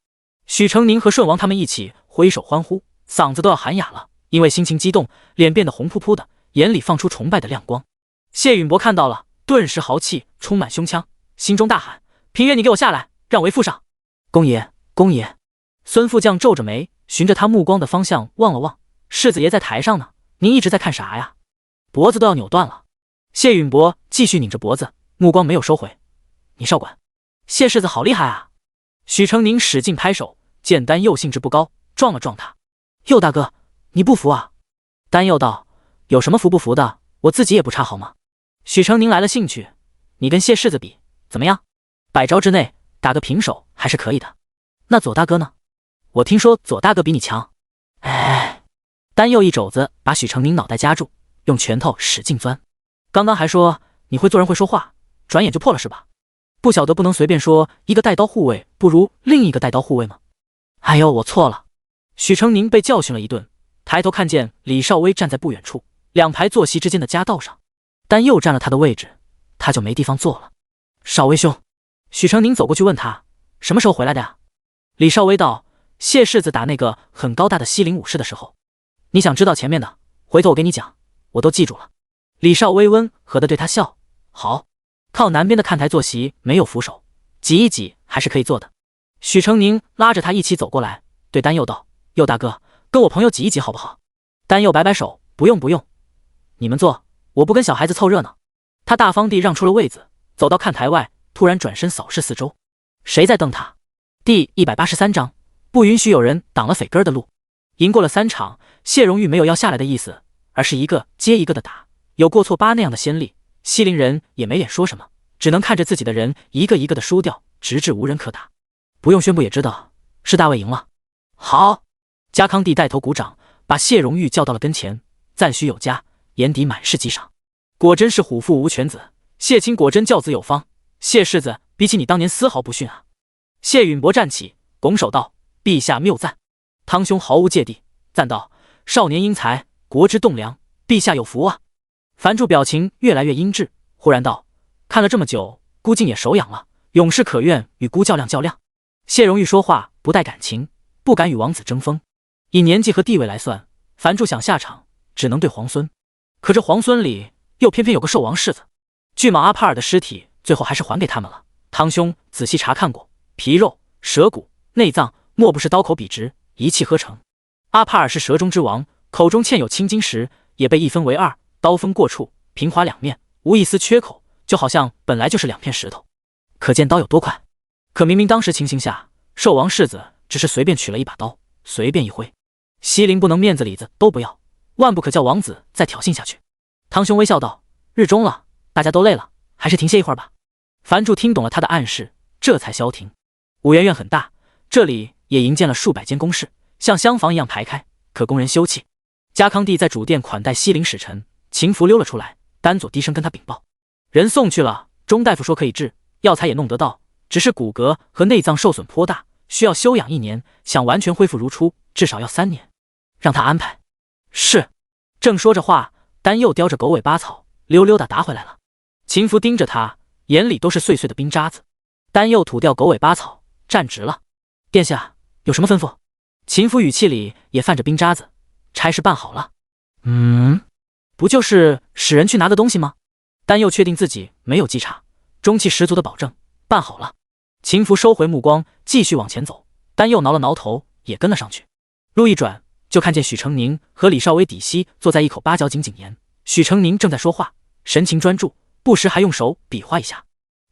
许成宁和顺王他们一起挥手欢呼，嗓子都要喊哑了，因为心情激动，脸变得红扑扑的，眼里放出崇拜的亮光。谢允伯看到了，顿时豪气充满胸腔，心中大喊：平原，你给我下来，让为父上。公爷，公爷。孙副将皱着眉，循着他目光的方向望了望，世子爷在台上呢，您一直在看啥呀？脖子都要扭断了。谢允伯继续拧着脖子，目光没有收回。你少管。谢世子好厉害啊！许成宁使劲拍手，见丹佑兴致不高，撞了撞他。佑大哥，你不服啊？丹佑道：有什么服不服的，我自己也不差好吗？许成宁来了兴趣，你跟谢世子比怎么样？100招之内打个平手还是可以的。那左大哥呢？我听说左大哥比你强。哎，丹佑一肘子把许成宁脑袋夹住，用拳头使劲钻。刚刚还说你会做人会说话，转眼就破了是吧？不晓得不能随便说一个带刀护卫不如另一个带刀护卫吗？哎呦，我错了。许成宁被教训了一顿，抬头看见李少威站在不远处，2排坐席之间的夹道上。丹佑占了他的位置，他就没地方坐了。少威兄，许成宁走过去问他什么时候回来的呀？李少威道：谢世子打那个很高大的西陵武士的时候。你想知道前面的，回头我给你讲，我都记住了。李少威温和的对他笑：好。靠南边的看台坐席没有扶手，挤一挤还是可以坐的。许成宁拉着他一起走过来，对丹佑道：佑大哥，跟我朋友挤一挤好不好？丹佑摆摆手：不用不用，你们坐，我不跟小孩子凑热闹。他大方地让出了位子，走到看台外，突然转身扫视四周，谁在瞪他？第183章，不允许有人挡了匪根的路。赢过了3场，谢荣玉没有要下来的意思，而是一个接一个的打，有过错疤那样的先例，西陵人也没脸说什么，只能看着自己的人一个一个的输掉，直至无人可打。不用宣布也知道，是大卫赢了。好，家康帝带头鼓掌，把谢荣玉叫到了跟前，赞许有加，眼底满是激赏。果真是虎父无犬子，谢卿果真教子有方，谢世子比起你当年丝毫不逊啊。谢允伯站起，拱手道：陛下谬赞。汤兄毫无芥蒂，赞道：少年英才，国之栋梁，陛下有福啊。樊柱表情越来越阴鸷，忽然道：看了这么久，孤竟也手痒了，永世可愿与孤较量较量。谢荣玉说话不带感情，不敢与王子争锋。以年纪和地位来算，樊柱想下场，只能对皇孙。可这皇孙里又偏偏有个兽王世子。巨蟒阿帕尔的尸体最后还是还给他们了。汤兄仔细查看过，皮肉、舌骨、内脏，莫不是刀口笔直，一气呵成。阿帕尔是蛇中之王，口中嵌有青金石，也被一分为2，刀锋过处，平滑两面，无一丝缺口，就好像本来就是2片石头，可见刀有多快。可明明当时情形下，兽王世子只是随便取了一把刀，随便一挥。西陵不能面子里子都不要，万不可叫王子再挑衅下去。汤兄微笑道：“日中了，大家都累了，还是停歇一会儿吧。”樊柱听懂了他的暗示，这才消停。五园院很大，这里也营建了数百间宫室，像厢房一样排开，可供人休憩。家康帝在主殿款待西陵使臣，秦福溜了出来，丹佐低声跟他禀报：“人送去了，钟大夫说可以治，药材也弄得到，只是骨骼和内脏受损颇大，需要休养1年，想完全恢复如初，至少要3年。让他安排。”是。正说着话，丹又叼着狗尾巴草溜溜达答回来了。秦福盯着他，眼里都是碎碎的冰渣子。丹又吐掉狗尾巴草，站直了：“殿下有什么吩咐？”秦福语气里也泛着冰渣子：“差事办好了。”“不就是使人去拿的东西吗？”丹又确定自己没有记差，中气十足的保证：“办好了。”秦福收回目光，继续往前走。丹又挠了挠头，也跟了上去。路一转，就看见许成宁和李少威底膝坐在一口八角井井沿，许成宁正在说话，神情专注，不时还用手比划一下。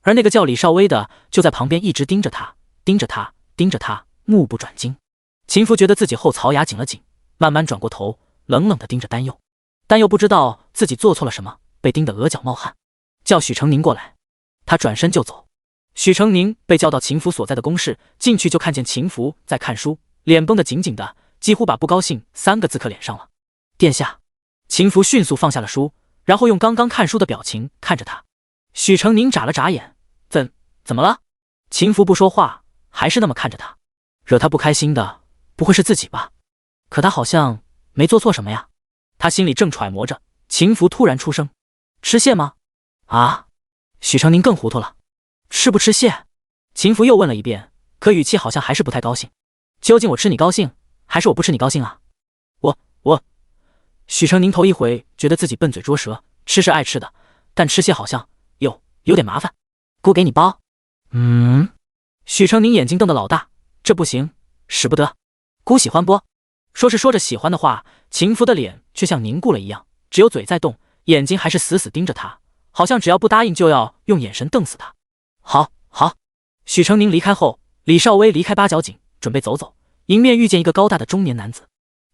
而那个叫李少威的就在旁边一直盯着他，盯着他，盯着他，目不转睛。秦福觉得自己后槽牙紧了紧，慢慢转过头，冷冷地盯着丹佑。丹佑不知道自己做错了什么，被盯得额角冒汗，叫许成宁过来。他转身就走。许成宁被叫到秦福所在的宫室，进去就看见秦福在看书，脸绷得紧紧的，几乎把不高兴3个字刻脸上了。殿下。秦福迅速放下了书，然后用刚刚看书的表情看着他。许成宁眨了眨眼，怎么了？秦福不说话，还是那么看着他。惹他不开心的不会是自己吧？可他好像没做错什么呀。他心里正揣摩着，秦福突然出声：“吃蟹吗？”啊！许成宁更糊涂了，吃不吃蟹？秦福又问了一遍，可语气好像还是不太高兴。究竟我吃你高兴，还是我不吃你高兴啊？我……许成宁头一回觉得自己笨嘴拙舌，吃是爱吃的，但吃蟹好像有点麻烦。姑给你包。许成宁眼睛瞪得老大，这不行，使不得。姑喜欢不？说是说着喜欢的话，秦福的脸却像凝固了一样，只有嘴在动，眼睛还是死死盯着他，好像只要不答应就要用眼神瞪死他。好。许成宁离开后，李少威离开八角井，准备走走，迎面遇见一个高大的中年男子。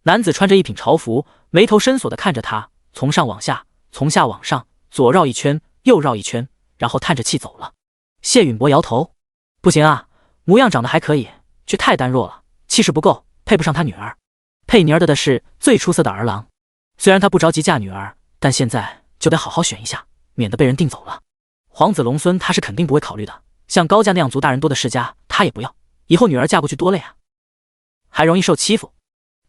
男子穿着一品朝服，眉头深锁地看着他，从上往下，从下往上，左绕一圈，右绕一圈，然后叹着气走了。谢允博摇头：“不行啊，模样长得还可以，却太单弱了，气势不够，配不上他女儿。配妮儿的是最出色的儿郎。虽然他不着急嫁女儿，但现在就得好好选一下，免得被人定走了。皇子龙孙他是肯定不会考虑的，像高家那样族大人多的世家他也不要，以后女儿嫁过去多累啊，还容易受欺负。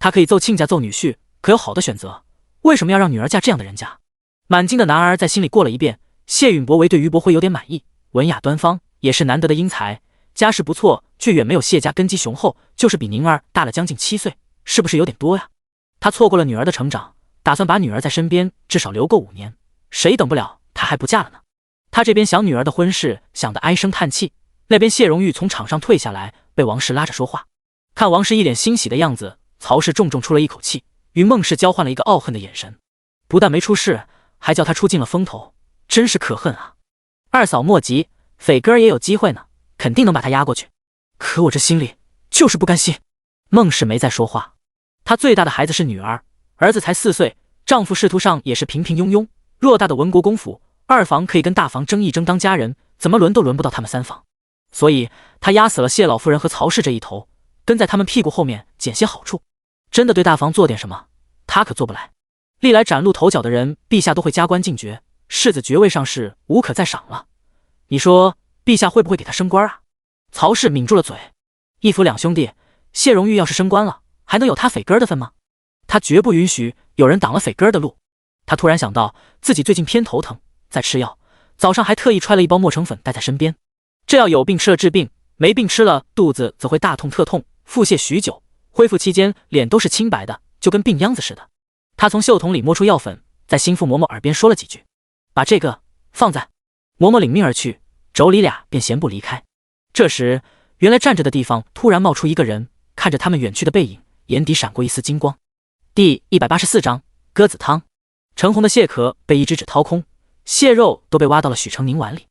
他可以奏亲家奏女婿，可有好的选择，为什么要让女儿嫁这样的人家？”满京的男儿在心里过了一遍，谢允博为对于伯辉有点满意，文雅端方，也是难得的英才，家世不错，却远没有谢家根基雄厚，就是比宁儿大了将近7岁，是不是有点多呀？他错过了女儿的成长，打算把女儿在身边至少留够5年，谁等不了他还不嫁了呢？他这边想女儿的婚事，想得唉声叹气，那边谢荣玉从场上退下来，被王氏拉着说话。看王氏一脸欣喜的样子，曹氏重重出了一口气，与孟氏交换了一个傲恨的眼神。不但没出事，还叫他出尽了风头，真是可恨啊！二嫂莫急，斐哥儿也有机会呢，肯定能把他压过去。可我这心里就是不甘心。孟氏没再说话。她最大的孩子是女儿，儿子才4岁，丈夫仕途上也是平平庸庸。偌大的文国公府，二房可以跟大房争一争当家人，怎么轮都轮不到他们3房。所以她压死了谢老夫人和曹氏这一头，跟在他们屁股后面捡些好处。真的对大房做点什么，她可做不来。历来崭露头角的人，陛下都会加官进爵，世子爵位上是无可再赏了。你说陛下会不会给他升官啊？曹氏抿住了嘴，一府2兄弟，谢荣玉要是升官了，还能有他斐哥儿的份吗？他绝不允许有人挡了斐哥儿的路。他突然想到自己最近偏头疼，在吃药，早上还特意揣了一包磨成粉带在身边。这药有病吃了治病，没病吃了肚子则会大痛特痛，腹泻许久，恢复期间脸都是青白的，就跟病秧子似的。他从袖筒里摸出药粉，在心腹嬷嬷耳边说了几句，把这个放在。嬷嬷领命而去，妯娌俩便闲步离开。这时原来站着的地方突然冒出一个人，看着他们远去的背影，眼底闪过一丝金光。第184章鸽子汤。橙红的蟹壳被一只指掏空，蟹肉都被挖到了许成宁碗里。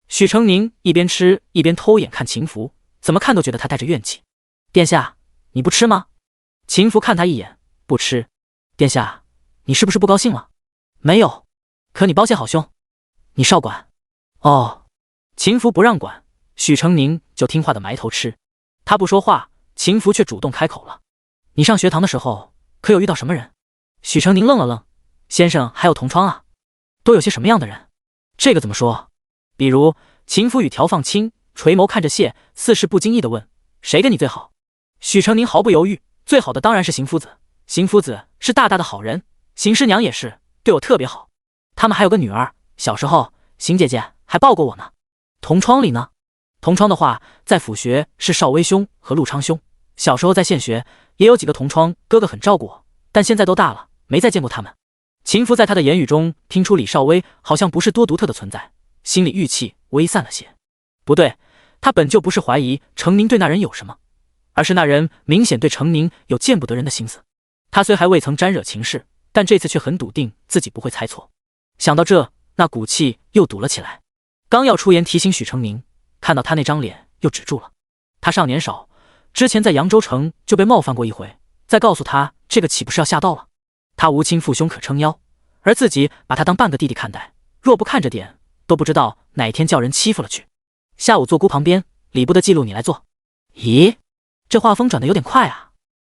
许成宁一边吃一边偷眼看秦福，怎么看都觉得他带着怨气。殿下，你不吃吗？秦福看他一眼，不吃。殿下，你是不是不高兴了？没有，可你包谢好凶。你少管。哦。秦福不让管，许成宁就听话的埋头吃。他不说话，秦福却主动开口了。你上学堂的时候，可有遇到什么人？许成宁愣了愣，先生还有同窗啊？都有些什么样的人？这个怎么说？比如，秦福语调放轻，垂眸看着谢，似是不经意地问：谁跟你最好？许成宁毫不犹豫，最好的当然是邢夫子。邢夫子是大大的好人，邢师娘也是，对我特别好。他们还有个女儿，小时候邢姐姐还抱过我呢。同窗里呢？同窗的话，在府学是邵威兄和陆昌兄，小时候在县学也有几个同窗，哥哥很照顾我，但现在都大了，没再见过他们。秦福在他的言语中听出李少威好像不是多独特的存在，心里郁气微散了些。不对，他本就不是怀疑程宁对那人有什么，而是那人明显对程宁有见不得人的心思。他虽还未曾沾惹情事，但这次却很笃定自己不会猜错。想到这，那股气又堵了起来。刚要出言提醒许成宁，看到他那张脸又止住了。他尚年少，之前在扬州城就被冒犯过一回，再告诉他这个岂不是要下刀了？他无亲父兄可撑腰，而自己把他当半个弟弟看待，若不看着点，都不知道哪天叫人欺负了去。下午坐姑旁边，礼部的记录你来做。咦，这画风转得有点快啊。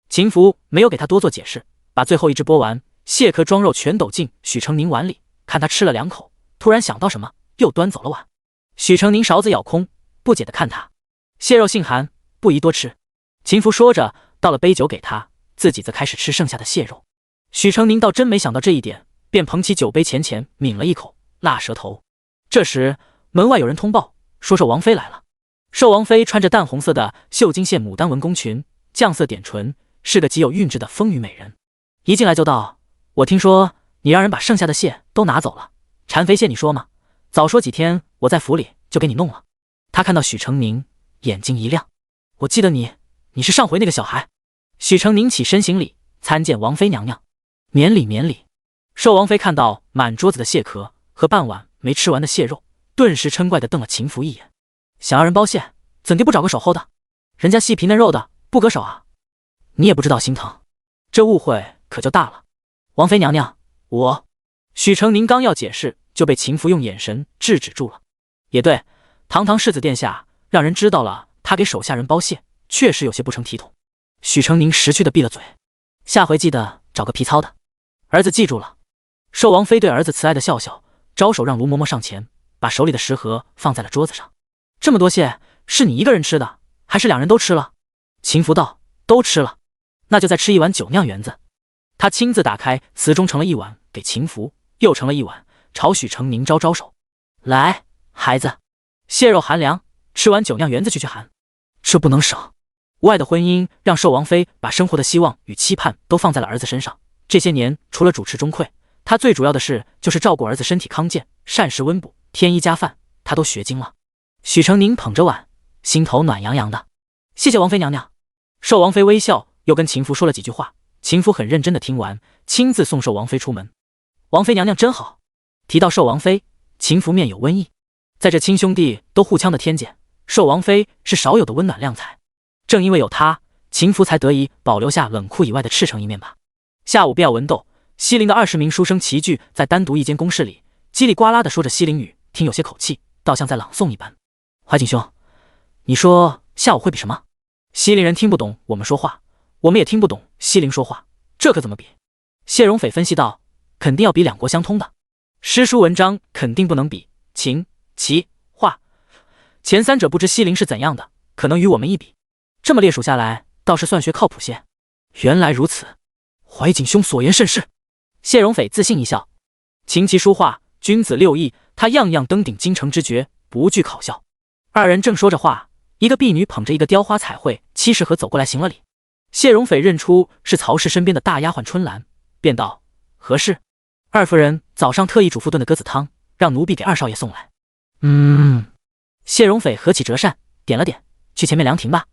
秦福没有给他多做解释，把最后一只剥完，蟹壳装肉全抖进许成宁碗里，看他吃了2口，突然想到什么，又端走了碗。许成宁勺子咬空，不解地看他。蟹肉性寒，不宜多吃。秦福说着，倒了杯酒给他，自己则开始吃剩下的蟹肉。许成宁倒真没想到这一点，便捧起酒杯浅浅抿了一口，辣舌头。这时门外有人通报，说寿王妃来了。寿王妃穿着淡红色的绣金线牡丹纹宫裙，绛色点唇，是个极有韵致的丰腴美人。一进来就道：我听说你让人把剩下的蟹都拿走了，馋肥蟹你说吗？早说几天，我在府里就给你弄了。他看到许成宁，眼睛一亮。我记得你是上回那个小孩。许成宁起身行礼，参见王妃娘娘。免礼免礼。寿王妃看到满桌子的蟹壳和半碗没吃完的蟹肉，顿时嗔怪地瞪了秦福一眼。想要人包蟹，怎地不找个守候的？人家细皮嫩肉的，不割手啊？你也不知道心疼，这误会可就大了。王妃娘娘，我……许成宁刚要解释，就被秦福用眼神制止住了。也对，堂堂世子殿下，让人知道了他给手下人包蟹，确实有些不成体统。许成宁识趣地闭了嘴，下回记得找个皮糙的。儿子记住了。寿王妃对儿子慈爱的笑笑，招手让卢嬷嬷上前，把手里的食盒放在了桌子上。这么多蟹，是你一个人吃的，还是2人都吃了？秦福道：都吃了。那就再吃一碗酒酿圆子。他亲自打开瓷盅，盛了一碗给秦福，又盛了一碗，朝许成宁招招手：来，孩子，蟹肉寒凉，吃完酒酿圆子去寒。这不能省。无爱的婚姻让寿王妃把生活的希望与期盼都放在了儿子身上。这些年除了主持中馈，他最主要的事就是照顾儿子身体康健，膳食温补，添衣加饭，他都学精了。许成宁捧着碗，心头暖洋洋的。谢谢王妃娘娘。寿王妃微笑，又跟秦福说了几句话。秦福很认真地听完，亲自送寿王妃出门。王妃娘娘真好。提到寿王妃，秦福面有温意。在这亲兄弟都互呛的天界，寿王妃是少有的温暖亮彩。正因为有她，秦福才得以保留下冷酷以外的赤诚一面吧。下午必要文斗，西陵的20名书生齐聚在单独一间公室里，叽里呱啦地说着西陵语，听有些口气，倒像在朗诵一般。怀瑾兄，你说下午会比什么？西陵人听不懂我们说话，我们也听不懂西陵说话，这可怎么比？谢荣斐分析道：肯定要比2国相通的，诗书文章肯定不能比，琴、棋、画，前3者不知西陵是怎样的，可能与我们一比。这么列数下来，倒是算学靠谱些。原来如此，怀瑾兄所言甚是。谢荣斐自信一笑，琴棋书画，君子6艺，他样样登顶京城之绝，不惧考校。2人正说着话，一个婢女捧着一个雕花彩绘70盒走过来行了礼。谢荣斐认出是曹氏身边的大丫鬟春兰，便道：何事？二夫人早上特意嘱咐炖的鸽子汤，让奴婢给2少爷送来。谢荣斐合起折扇，点了点，去前面凉亭吧。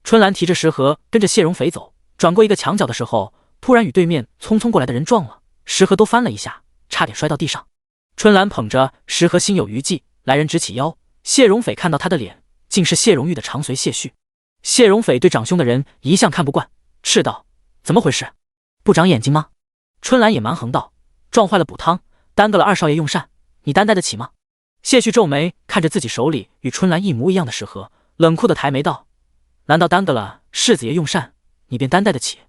春兰提着食盒跟着谢荣斐走，转过一个墙角的时候，突然与对面匆匆过来的人撞了，食盒都翻了一下，差点摔到地上。春兰捧着食盒心有余悸，来人直起腰，谢荣斐看到他的脸，竟是谢荣玉的长随谢旭。谢荣斐对长兄的人一向看不惯，斥道：怎么回事？不长眼睛吗？春兰也蛮横道，撞坏了补汤，耽搁了二少爷用膳，你担待得起吗？谢旭皱眉看着自己手里与春兰一模一样的食盒，冷酷的抬眉道：难道耽搁了世子爷用膳，你便担待得起？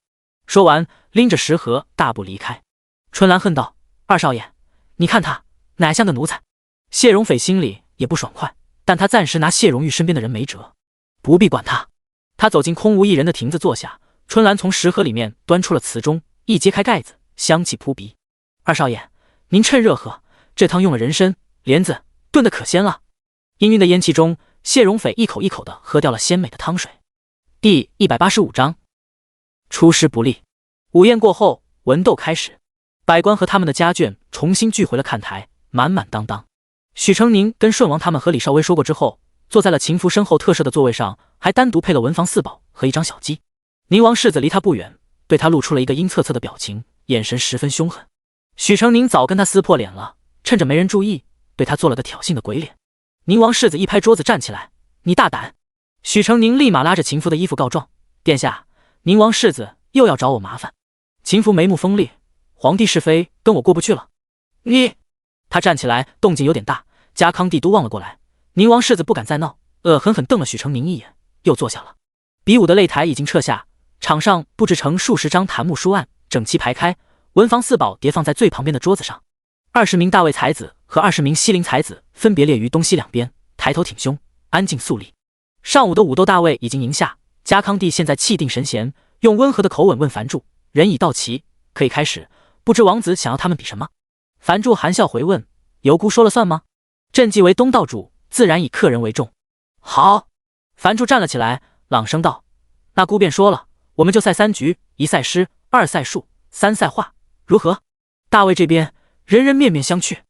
说完拎着食盒大步离开。春兰恨道：二少爷，你看他哪像个奴才？谢荣斐心里也不爽快，但他暂时拿谢荣玉身边的人没辙，不必管他。他走进空无一人的亭子坐下，春兰从食盒里面端出了瓷盅，一揭开盖子，香气扑鼻。二少爷，您趁热喝，这汤用了人参、莲子，炖得可鲜了。氤氲的烟气中，谢荣斐一口一口地喝掉了鲜美的汤水。第185章出师不利。午宴过后，文斗开始，百官和他们的家眷重新聚回了看台，满满当当。许成宁跟顺王他们和李少威说过之后，坐在了秦福身后特设的座位上，还单独配了文房四宝和一张小鸡。宁王世子离他不远，对他露出了一个阴恻恻的表情，眼神十分凶狠。许成宁早跟他撕破脸了，趁着没人注意，对他做了个挑衅的鬼脸。宁王世子一拍桌子站起来：你大胆！许成宁立马拉着秦福的衣服告状：殿下，宁王世子又要找我麻烦。秦福眉目锋利：皇帝是非跟我过不去了。你！他站起来动静有点大，家康帝都望了过来。宁王世子不敢再闹，恶狠狠瞪了许成宁一眼，又坐下了。比武的擂台已经撤下，场上布置成数十张檀木书案，整齐排开，文房四宝叠放在最旁边的桌子上。20名大魏才子和20名西陵才子分别列于东西两边，抬头挺胸，安静肃立。上午的武斗大位已经赢下，家康帝现在气定神闲，用温和的口吻问樊柱：人已到齐，可以开始，不知王子想要他们比什么？樊柱含笑回问：尤姑说了算吗？朕既为东道主，自然以客人为重。好。樊柱站了起来，朗声道：那姑便说了，我们就赛3局，1赛诗，2赛术，3赛画，如何？大魏这边人人面面相觑。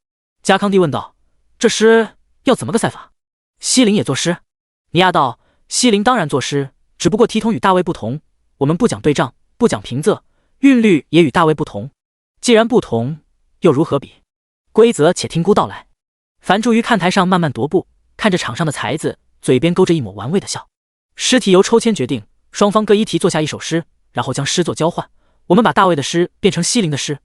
家康帝问道：这诗要怎么个赛法？西陵也作诗？尼亚道：西陵当然作诗，只不过体统与大魏不同，我们不讲对仗，不讲平仄，韵律也与大魏不同。既然不同，又如何比？规则且听姑道来。樊柱于看台上慢慢踱步，看着场上的才子，嘴边勾着一抹玩味的笑。诗题由抽签决定，双方各一题作下一首诗，然后将诗作交换。我们把大魏的诗变成西陵的诗，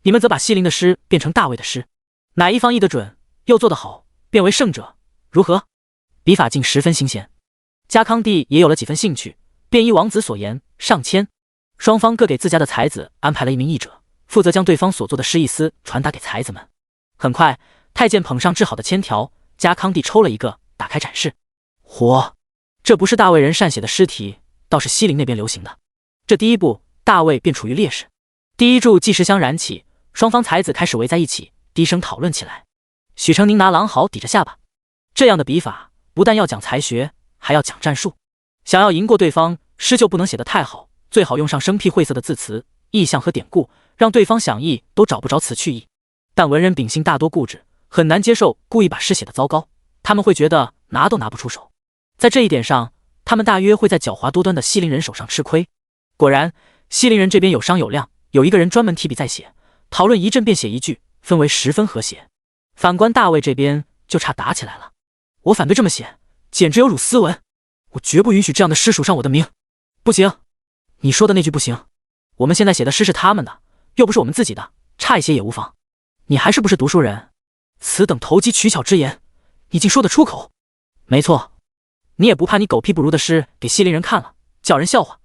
你们则把西陵的诗变成大魏的诗，哪一方译得准，又做得好，便为胜者，如何？比法竟十分新鲜。家康帝也有了几分兴趣，便依王子所言上签。双方各给自家的才子安排了一名译者，负责将对方所做的诗意思传达给才子们。很快，太监捧上制好的签条，家康帝抽了一个，打开展示。嚯，这不是大魏人善写的诗题，倒是西陵那边流行的。这第一步，大魏便处于劣势。第一炷计时香燃起，双方才子开始围在一起，低声讨论起来。许成宁拿狼毫抵着下巴，这样的笔法不但要讲才学，还要讲战术。想要赢过对方，诗就不能写得太好，最好用上生僻晦涩的字词、意象和典故，让对方想意都找不着词趣意。但文人秉性大多固执，很难接受故意把诗写得糟糕，他们会觉得拿都拿不出手。在这一点上，他们大约会在狡猾多端的西陵人手上吃亏。果然，西陵人这边有商有量，有一个人专门提笔在写，讨论一阵便写一句，氛围十分和谐。反观大魏这边就差打起来了。我反对这么写，简直有辱斯文，我绝不允许这样的诗署上我的名。不行，你说的那句不行，我们现在写的诗是他们的，又不是我们自己的，差一些也无妨。你还是不是读书人？此等投机取巧之言，你竟说得出口？没错，你也不怕你狗屁不如的诗给西陵人看了，叫人笑话。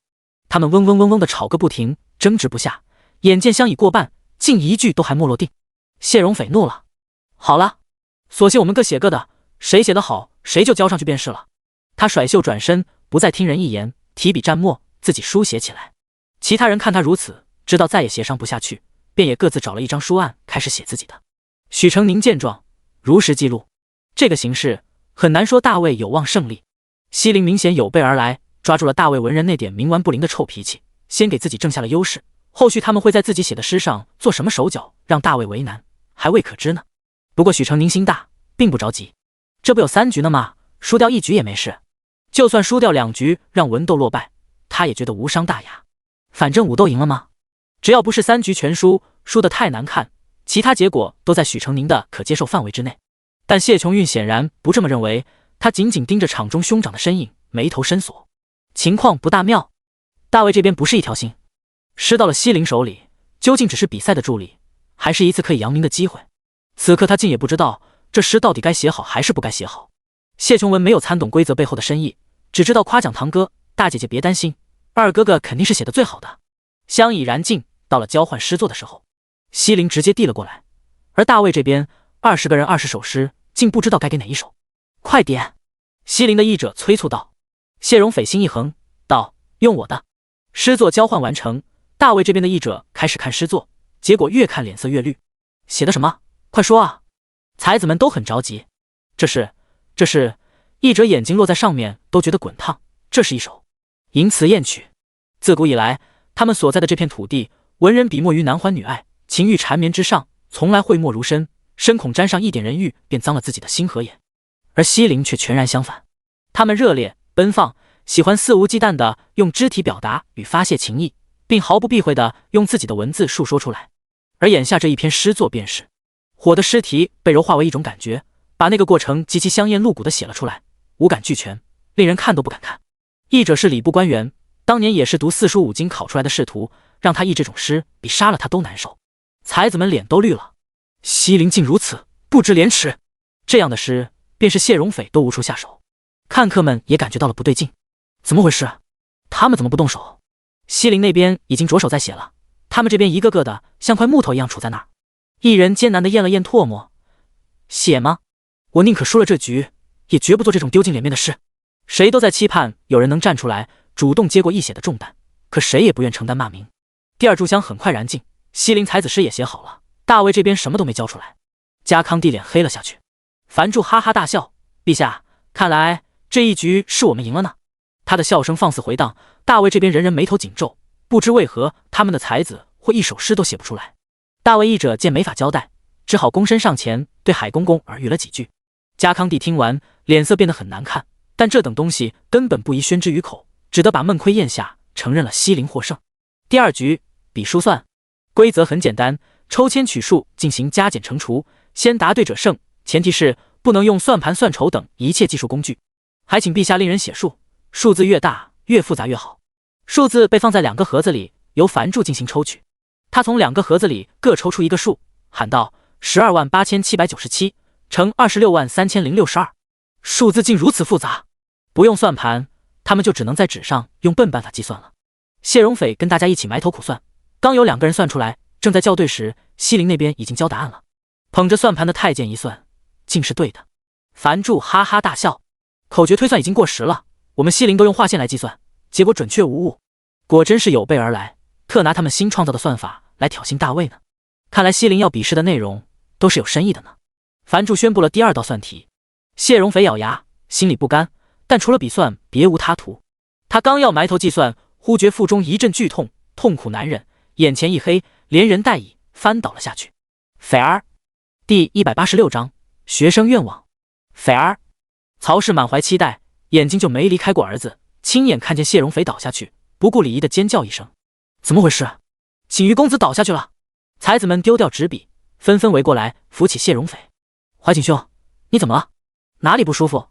他们嗡嗡嗡嗡的吵个不停，争执不下，眼见香已过半，竟一句都还没落定。谢荣斐怒了：好了，索性我们各写各的，谁写得好，谁就交上去便是了。他甩袖转身，不再听人一言，提笔蘸墨，自己书写起来。其他人看他如此，知道再也协商不下去，便也各自找了一张书案，开始写自己的。许成宁见状，如实记录。这个形势很难说大魏有望胜利。西陵明显有备而来，抓住了大魏文人那点冥顽不灵的臭脾气，先给自己挣下了优势。后续他们会在自己写的诗上做什么手脚，让大魏为难，还未可知呢。不过许成宁心大，并不着急。这不有3局呢吗？输掉1局也没事。就算输掉2局，让文斗落败，他也觉得无伤大雅。反正武斗赢了吗？只要不是3局全输，输得太难看，其他结果都在许成宁的可接受范围之内。但谢琼韵显然不这么认为，他紧紧盯着场中兄长的身影，眉头深锁。情况不大妙，大魏这边不是一条心。失到了西陵手里，究竟只是比赛的助力，还是一次可以扬名的机会？此刻他竟也不知道这诗到底该写好还是不该写好。谢琼文没有参懂规则背后的深意，只知道夸奖堂哥，大姐姐别担心，二哥哥肯定是写的最好的。香已燃尽，到了交换诗作的时候，西陵直接递了过来，而大卫这边20个人20首诗，竟不知道该给哪一首。快点！西陵的译者催促道。谢荣斐心一横，道：用我的。诗作交换完成，大卫这边的译者开始看诗作，结果越看脸色越绿。写的什么？快说啊！才子们都很着急。这是，译者眼睛落在上面都觉得滚烫。这是一首淫词艳曲。自古以来，他们所在的这片土地，文人笔墨于男欢女爱、情欲缠绵之上，从来讳莫如深，深恐沾上一点人欲，便脏了自己的心和眼。而西陵却全然相反，他们热烈奔放，喜欢肆无忌惮地用肢体表达与发泄情意，并毫不避讳地用自己的文字述说出来。而眼下这一篇诗作便是火的诗题被柔化为一种感觉，把那个过程极其香艳露骨地写了出来，五感俱全，令人看都不敢看。译者是礼部官员，当年也是读四书五经考出来的仕途，让他译这种诗比杀了他都难受。才子们脸都绿了，西陵竟如此不知廉耻，这样的诗便是谢荣斐都无处下手。看客们也感觉到了不对劲，怎么回事？他们怎么不动手？西陵那边已经着手在写了，他们这边一个个的像块木头一样杵在那儿。一人艰难地咽了咽唾沫，写吗？我宁可输了这局，也绝不做这种丢尽脸面的事。谁都在期盼有人能站出来主动接过一写的重担，可谁也不愿承担骂名。第二炷香很快燃尽，西陵才子诗也写好了，大卫这边什么都没交出来。家康帝脸黑了下去，樊柱哈哈大笑：陛下，看来这一局是我们赢了呢。他的笑声放肆回荡，大卫这边人人眉头紧皱，不知为何他们的才子会一首诗都写不出来。大卫译者见没法交代，只好躬身上前对海公公耳语了几句。家康帝听完，脸色变得很难看，但这等东西根本不宜宣之于口，只得把闷亏咽下，承认了西陵获胜。第二局比书算，规则很简单，抽签取数进行加减乘除，先答对者胜，前提是不能用算盘算筹等一切计数工具。还请陛下令人写数，数字越大越复杂越好。数字被放在2个盒子里，由樊柱进行抽取。他从2个盒子里各抽出一个数，喊道：128797乘263062。数字竟如此复杂，不用算盘，他们就只能在纸上用笨办法计算了。谢荣斐跟大家一起埋头苦算，刚有2个人算出来，正在校对时，西陵那边已经交答案了。捧着算盘的太监一算，竟是对的。樊柱哈哈大笑，口诀推算已经过时了，我们西陵都用划线来计算，结果准确无误，果真是有备而来，特拿他们新创造的算法来挑衅大卫呢。看来西陵要比试的内容都是有深意的呢。樊柱宣布了第2道算题，谢荣斐咬牙，心里不甘，但除了比算别无他途。他刚要埋头计算，忽觉腹中一阵剧痛，痛苦难忍，眼前一黑，连人带椅翻倒了下去。斐儿，第186章学生愿望。斐儿，曹氏满怀期待，眼睛就没离开过儿子，亲眼看见谢荣斐倒下去，不顾礼仪的尖叫一声：怎么回事？锦瑜公子倒下去了！才子们丢掉纸笔，纷纷围过来扶起谢荣斐。怀瑾兄，你怎么了？哪里不舒服？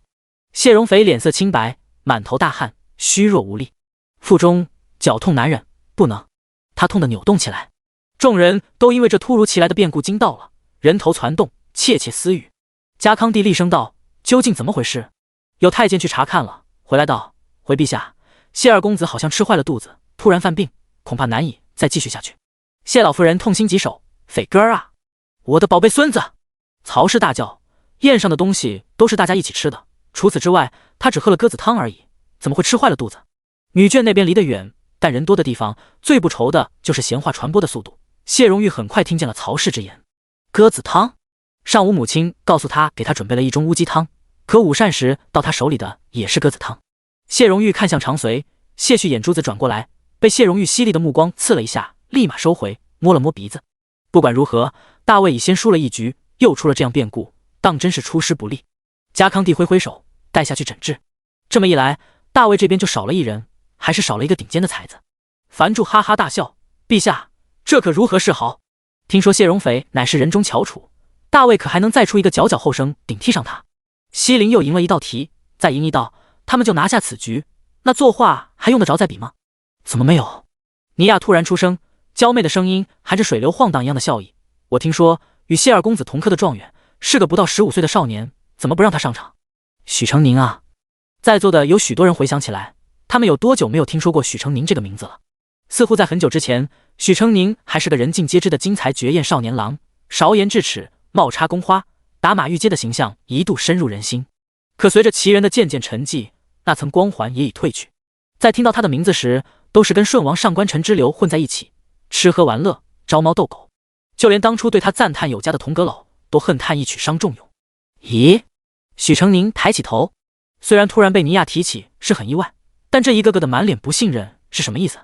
谢荣斐脸色青白，满头大汗，虚弱无力，腹中绞痛难忍，不能。他痛得扭动起来。众人都因为这突如其来的变故惊到了，人头攒动，窃窃私语。家康帝厉声道：究竟怎么回事？有太监去查看了，回来道：回陛下，谢二公子好像吃坏了肚子，突然犯病，恐怕难以再继续下去。谢老夫人痛心疾首：斐哥儿啊，我的宝贝孙子！曹氏大叫：宴上的东西都是大家一起吃的，除此之外，他只喝了鸽子汤而已，怎么会吃坏了肚子？女眷那边离得远，但人多的地方最不愁的就是闲话传播的速度。谢荣玉很快听见了曹氏之言。鸽子汤？上午母亲告诉他给他准备了一盅乌鸡汤，可午膳时到他手里的也是鸽子汤。谢荣玉看向长随，谢旭眼珠子转过来，被谢荣玉犀利的目光刺了一下，立马收回，摸了摸鼻子。不管如何，大卫已先输了一局，又出了这样变故，当真是出师不利。家康帝挥挥手，带下去诊治。这么一来，大卫这边就少了一人，还是少了一个顶尖的才子。樊柱哈哈大笑：陛下，这可如何是好？听说谢荣斐乃是人中翘楚，大卫可还能再出一个佼佼后生顶替上他。西陵又赢了一道题，再赢一道，他们就拿下此局，那作画还用得着再比吗？怎么没有？尼亚突然出声，娇媚的声音含着水流晃荡一样的笑意。我听说与谢二公子同科的状元是个不到15岁的少年，怎么不让他上场？许成宁啊！在座的有许多人回想起来，他们有多久没有听说过许成宁这个名字了？似乎在很久之前，许成宁还是个人尽皆知的精才绝艳少年郎，韶颜智齿，貌插宫花，打马御街的形象一度深入人心。可随着其人的渐渐沉寂，那层光环也已褪去。在听到他的名字时，都是跟顺王上官尘之流混在一起，吃喝玩乐，招猫逗狗。就连当初对他赞叹有加的童阁老，都恨叹一曲伤仲永。咦？许成宁抬起头，虽然突然被尼亚提起是很意外，但这一个个的满脸不信任是什么意思？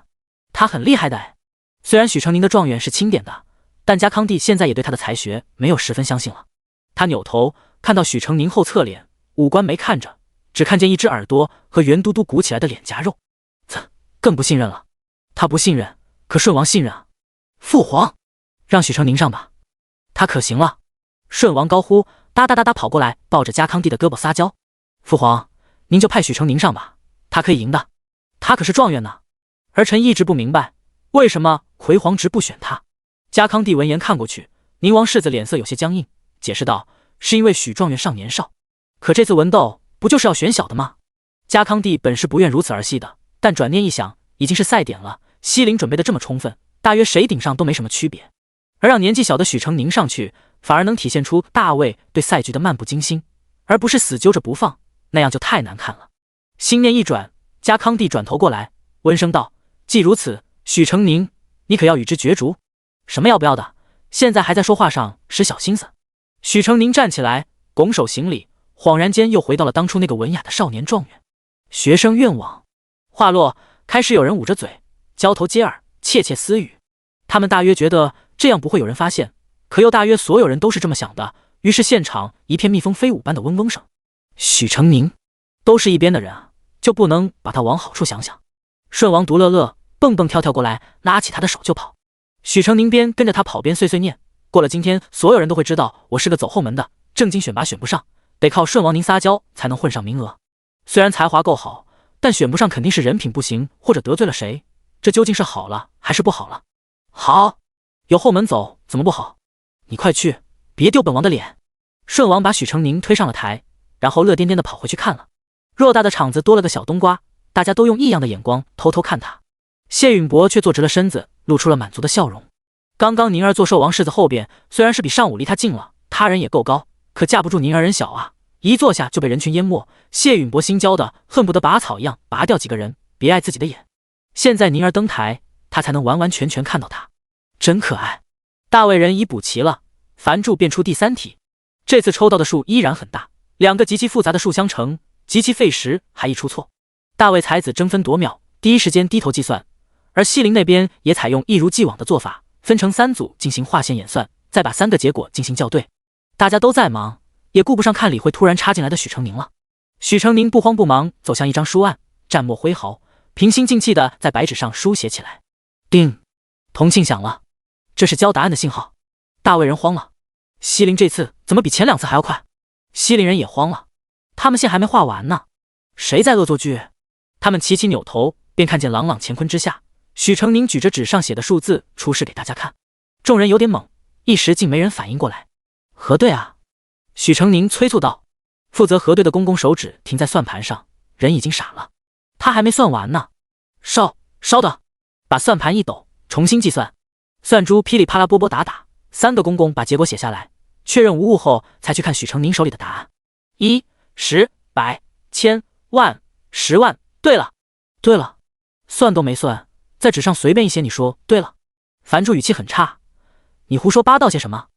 他很厉害的哎。虽然许成宁的状元是钦点的，但家康帝现在也对他的才学没有十分相信了。他扭头看到许成宁后侧脸，五官没看着，只看见一只耳朵和圆嘟嘟鼓起来的脸颊肉，更不信任了。他不信任，可顺王信任啊。父皇，让许成宁上吧，他可行了。顺王高呼，哒哒哒哒跑过来，抱着家康帝的胳膊撒娇。父皇，您就派许成宁上吧，他可以赢的，他可是状元呢。儿臣一直不明白，为什么魁皇直不选他。家康帝闻言看过去，宁王世子脸色有些僵硬，解释道，是因为许状元尚年少。可这次文斗不就是要选小的吗？家康帝本是不愿如此儿戏的，但转念一想，已经是赛点了，西陵准备的这么充分，大约谁顶上都没什么区别。而让年纪小的许成宁上去，反而能体现出大卫对赛局的漫不经心，而不是死揪着不放，那样就太难看了。心念一转，家康帝转头过来，温声道，既如此，许成宁，你可要与之角逐？什么要不要的，现在还在说话上使小心思。许成宁站起来，拱手行礼，恍然间又回到了当初那个文雅的少年状元。学生愿往。话落，开始有人捂着嘴，交头接耳，窃窃私语。他们大约觉得这样不会有人发现，可又大约所有人都是这么想的，于是现场一片蜜蜂飞舞般的嗡嗡声。许成宁，都是一边的人啊，就不能把他往好处想想？顺王独乐乐，蹦蹦跳跳过来，拉起他的手就跑。许成宁边跟着他跑边碎碎念，过了今天，所有人都会知道我是个走后门的，正经选拔选不上，得靠顺王您撒娇才能混上名额。虽然才华够好，但选不上肯定是人品不行，或者得罪了谁，这究竟是好了还是不好了？好，有后门走，怎么不好？你快去，别丢本王的脸。顺王把许成宁推上了台，然后乐颠颠地跑回去看了。偌大的场子多了个小冬瓜，大家都用异样的眼光偷偷看他。谢允伯却坐直了身子，露出了满足的笑容。刚刚宁儿坐寿王世子后边，虽然是比上午离他近了，他人也够高，可架不住宁儿人小啊，一坐下就被人群淹没。谢允伯心焦的恨不得拔草一样拔掉几个人，别碍自己的眼。现在宁儿登台，他才能完完全全看到他，真可爱。大卫人已补齐了，樊柱便出第3题。这次抽到的数依然很大，2个极其复杂的数相乘，极其费时，还易出错。大卫才子争分夺秒，第一时间低头计算，而西陵那边也采用一如既往的做法，分成3组进行划线演算，再把3个结果进行校对。大家都在忙，也顾不上看理会突然插进来的许成宁了。许成宁不慌不忙走向一张书案，蘸墨挥毫，平心静气地在白纸上书写起来。叮，铜磬响了，这是交答案的信号。大卫人慌了，西陵这次怎么比前2次还要快？西陵人也慌了，他们线还没画完呢，谁在恶作剧？他们齐齐扭头，便看见朗朗乾坤之下，许成宁举着纸上写的数字出示给大家看。众人有点懵，一时竟没人反应过来。核对啊！许成宁催促道。负责核对的公公手指停在算盘上，人已经傻了，他还没算完呢。稍等，把算盘一抖，重新计算。算珠噼里啪啦波波打打，3个公公把结果写下来，确认无误后，才去看许成宁手里的答案。1、10、100、千、万、10万，对了，算都没算，在纸上随便一写，你说对了。樊柱语气很差，你胡说八道些什么？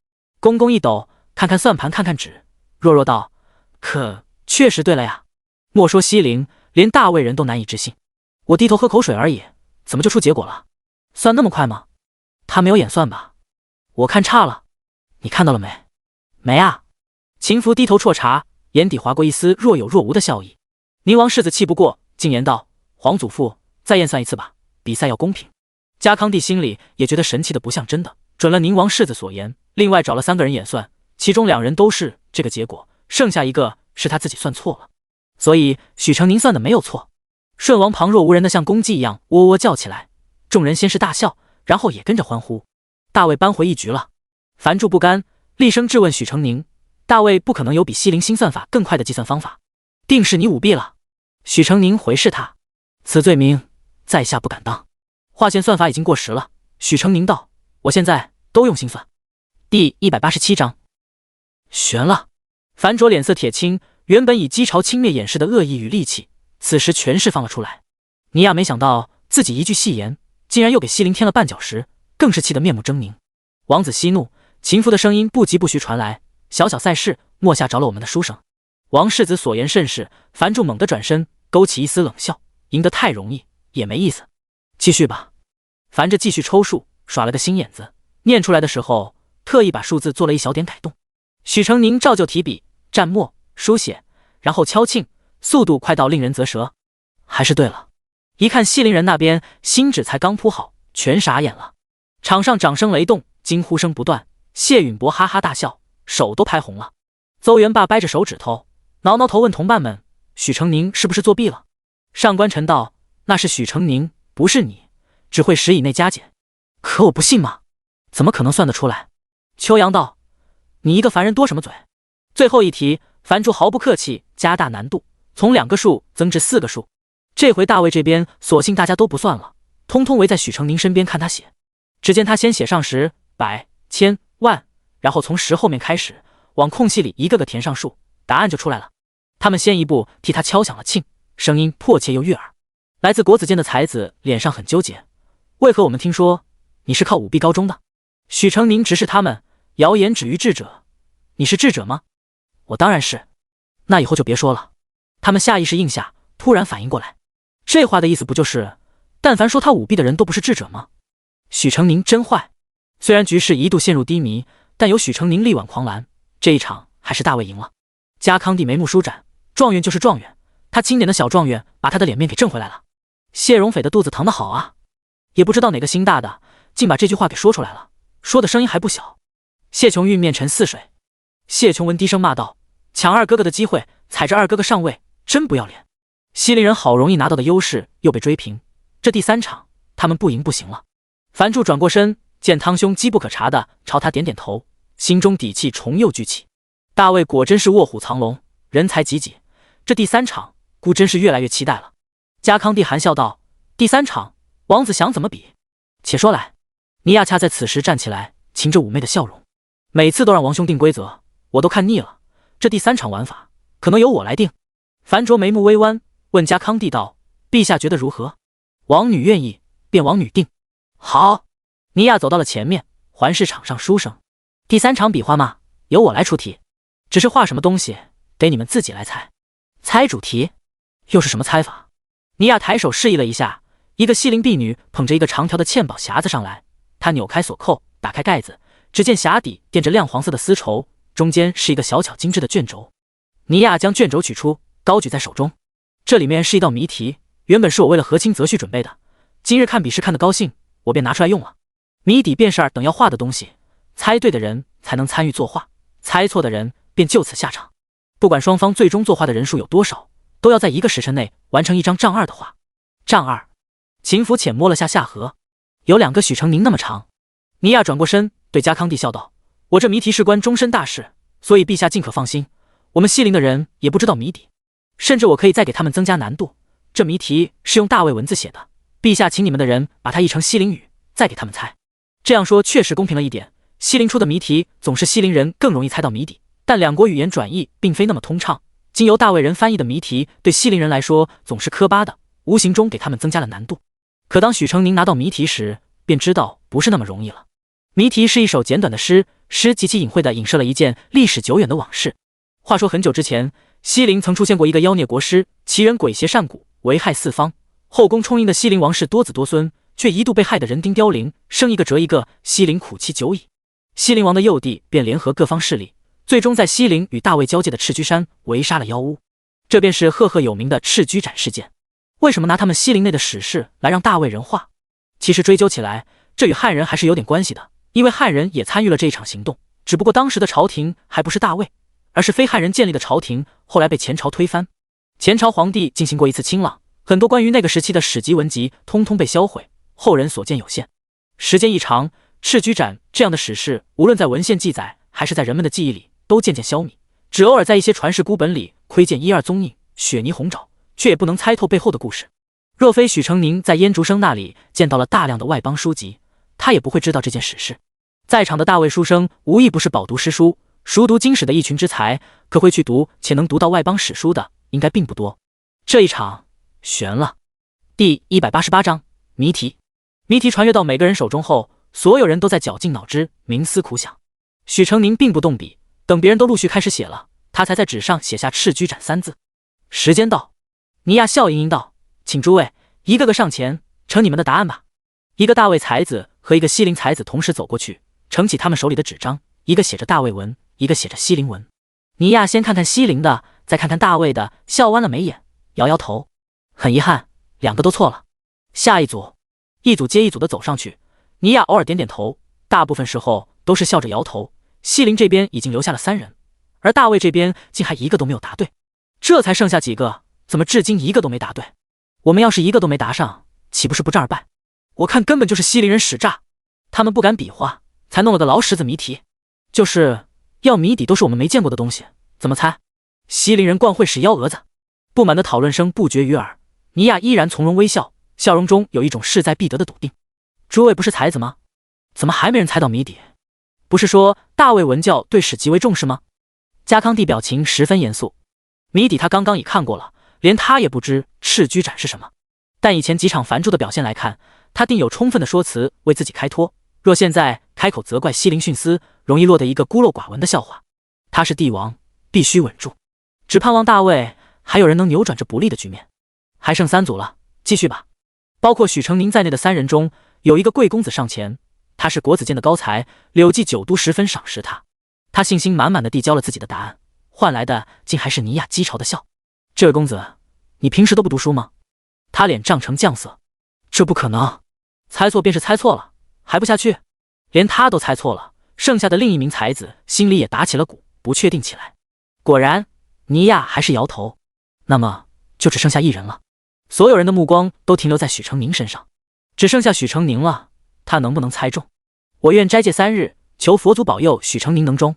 公公一抖，看看算盘，看看纸，弱弱道，可确实对了呀。莫说西陵，连大卫人都难以置信。我低头喝口水而已，怎么就出结果了？算那么快吗？他没有演算吧？我看差了，你看到了没？没啊。秦福低头啜茶，眼底划过一丝若有若无的笑意。宁王世子气不过，进言道，皇祖父，再验算一次吧，比赛要公平。家康帝心里也觉得神气的不像真的，准了宁王世子所言，另外找了3个人演算，其中2人都是这个结果，剩下1个是他自己算错了，所以许成宁算的没有错。顺王旁若无人的像公鸡一样喔喔叫起来，众人先是大笑，然后也跟着欢呼。大卫扳回一局了。樊柱不甘，厉声质问许成宁：大卫不可能有比西陵新算法更快的计算方法，定是你舞弊了。许成宁回视他：此罪名在下不敢当。划线算法已经过时了。许成宁道：我现在都用心算。第187章悬了。樊卓脸色铁青，原本以鸡巢轻蔑掩饰的恶意与戾气，此时全释放了出来。尼亚没想到自己一句戏言，竟然又给西陵添了绊脚石，更是气得面目狰狞。王子息怒，秦夫的声音不疾不徐传来：小小赛事，莫吓着了我们的书生。王世子所言甚是。樊柱猛地转身，勾起一丝冷笑：赢得太容易，也没意思。继续吧。樊着继续抽数，耍了个心眼子，念出来的时候特意把数字做了一小点改动。许成宁照旧提笔蘸墨书写，然后敲磬，速度快到令人啧舌。还是对了。一看西陵人那边新纸才刚铺好，全傻眼了。场上掌声雷动，惊呼声不断。谢允博哈哈大笑，手都拍红了。邹元霸掰着手指头，挠挠头问同伴们：许成宁是不是作弊了？上官晨道：那是许成宁，不是你，只会10以内加减。可我不信嘛，怎么可能算得出来？秋阳道：你一个凡人多什么嘴？最后一题，樊柱毫不客气加大难度，从2个数增至4个数。这回大卫这边索性大家都不算了，通通围在许成宁身边看他写。只见他先写上10、100、千、万，然后从10后面开始往空隙里一个个填上数，答案就出来了。他们先一步替他敲响了磬，声音迫切又悦耳。来自国子监的才子脸上很纠结：为何我们听说你是靠舞弊高中的？许成宁直视他们：谣言止于智者，你是智者吗？我当然是。那以后就别说了。他们下意识应下，突然反应过来，这话的意思不就是但凡说他舞弊的人都不是智者吗？许成宁真坏。虽然局势一度陷入低迷，但有许成宁力挽狂澜，这一场还是大卫赢了。家康帝眉目舒展，状元就是状元，他钦点的小状元把他的脸面给挣回来了。谢荣斐的肚子疼得好啊，也不知道哪个心大的竟把这句话给说出来了，说的声音还不小。谢琼玉面沉似水。谢琼文低声骂道：抢二哥哥的机会，踩着二哥哥上位，真不要脸。西陵人好容易拿到的优势又被追平，这第3场他们不赢不行了。樊柱转过身，见汤兄机不可察的朝他点点头，心中底气重又聚起。大卫果真是卧虎藏龙，人才济济，这第3场孤真是越来越期待了。家康帝含笑道：第3场王子想怎么比？且说来。尼亚恰在此时站起来，噙着妩媚的笑容：每次都让王兄定规则，我都看腻了，这第3场玩法可能由我来定。樊卓眉目微弯，问家康帝道：陛下觉得如何？王女愿意，便王女定。好。尼亚走到了前面，环视场上书生：第3场比划嘛，由我来出题，只是画什么东西得你们自己来猜。猜主题？又是什么猜法？尼亚抬手示意了一下，一个西陵婢女捧着一个长条的嵌宝匣子上来，她扭开锁扣，打开盖子，只见匣底垫着亮黄色的丝绸，中间是一个小巧精致的卷轴。尼亚将卷轴取出，高举在手中。这里面是一道谜题，原本是我为了和亲择婿准备的，今日看比试看得高兴，我便拿出来用了。谜底便是2等要画的东西，猜对的人才能参与作画，猜错的人便就此下场。不管双方最终作画的人数有多少，都要在1个时辰内完成一张丈2的画。丈2。秦福浅摸了下下颌，有2个许成宁那么长。尼亚转过身对家康帝笑道：我这谜题事关终身大事，所以陛下尽可放心，我们西陵的人也不知道谜底，甚至我可以再给他们增加难度。这谜题是用大卫文字写的，陛下请你们的人把它译成西陵语，再给他们猜。这样说确实公平了一点，西陵出的谜题总是西陵人更容易猜到谜底，但2国语言转译并非那么通畅，经由大卫人翻译的谜题对西陵人来说总是磕巴的，无形中给他们增加了难度。可当许成宁拿到谜题时，便知道不是那么容易了。谜题是一首简短的诗，诗极其隐晦地影射了一件历史久远的往事。话说很久之前，西陵曾出现过一个妖孽国师，其人诡邪善蛊，危害四方。后宫充盈的西陵王室多子多孙，却一度被害得人丁凋零，生一个折一个，西陵苦其久矣。西陵王的幼弟便联合各方势力，最终在西陵与大卫交界的赤居山围杀了妖巫，这便是赫赫有名的赤居斩事件。为什么拿他们西陵内的史事来让大卫人画？其实追究起来，这与汉人还是有点关系的，因为汉人也参与了这一场行动，只不过当时的朝廷还不是大卫，而是非汉人建立的朝廷，后来被前朝推翻。前朝皇帝进行过一次清朗，很多关于那个时期的史籍文集通通被销毁，后人所见有限。时间一长，赤居斩这样的史事，无论在文献记载，还是在人们的记忆里，都渐渐消弭，只偶尔在一些传世孤本里窥见一二踪印，雪泥红爪，却也不能猜透背后的故事。若非许成宁在燕竹生那里见到了大量的外邦书籍，他也不会知道这件史事。在场的大卫书生无一不是饱读诗书、熟读经史的一群之才，可会去读且能读到外邦史书的，应该并不多。这一场悬了。第188章谜题。谜题传阅到每个人手中后，所有人都在绞尽脑汁，冥思苦想。许成宁并不动笔，等别人都陆续开始写了，他才在纸上写下赤居斩3字。时间到，尼亚笑盈盈道：“请诸位一个个上前，呈你们的答案吧。”一个大卫才子和一个西陵才子同时走过去，呈起他们手里的纸张，一个写着大卫文，一个写着西陵文。尼亚先看看西陵的，再看看大卫的，笑弯了眉眼，摇摇头。很遗憾，2个都错了。下一组。一组接一组的走上去，尼亚偶尔点点头，大部分时候都是笑着摇头。西陵这边已经留下了3人，而大卫这边竟还一个都没有答对。这才剩下几个，怎么至今一个都没答对？我们要是一个都没答上，岂不是不战而败？我看根本就是西陵人使诈，他们不敢比划，才弄了个劳什子谜题。就是要谜底都是我们没见过的东西，怎么猜？西陵人惯会使幺蛾子。不满的讨论声不绝于耳，尼亚依然从容微笑，笑容中有一种势在必得的笃定。诸位不是才子吗？怎么还没人猜到谜底？不是说大卫文教对史极为重视吗？加康帝表情十分严肃。谜底他刚刚已看过了，连他也不知赤居斩是什么。但以前几场繁著的表现来看，他定有充分的说辞为自己开脱。若现在开口责怪西陵徇私，容易落得一个孤陋寡闻的笑话。他是帝王，必须稳住。只盼望大卫还有人能扭转这不利的局面。还剩3组了，继续吧。包括许成宁在内的3人中，有一个贵公子上前，他是国子监的高才，柳记9都十分赏识他。他信心满满的递交了自己的答案，换来的竟还是尼亚讥嘲的笑。这位公子，你平时都不读书吗？他脸涨成酱色。这不可能，猜错便是猜错了，还不下去？连他都猜错了，剩下的另一名才子心里也打起了鼓，不确定起来。果然，尼亚还是摇头。那么就只剩下1人了。所有人的目光都停留在许成宁身上，只剩下许成宁了，他能不能猜中？我愿斋戒3日，求佛祖保佑许成宁能中。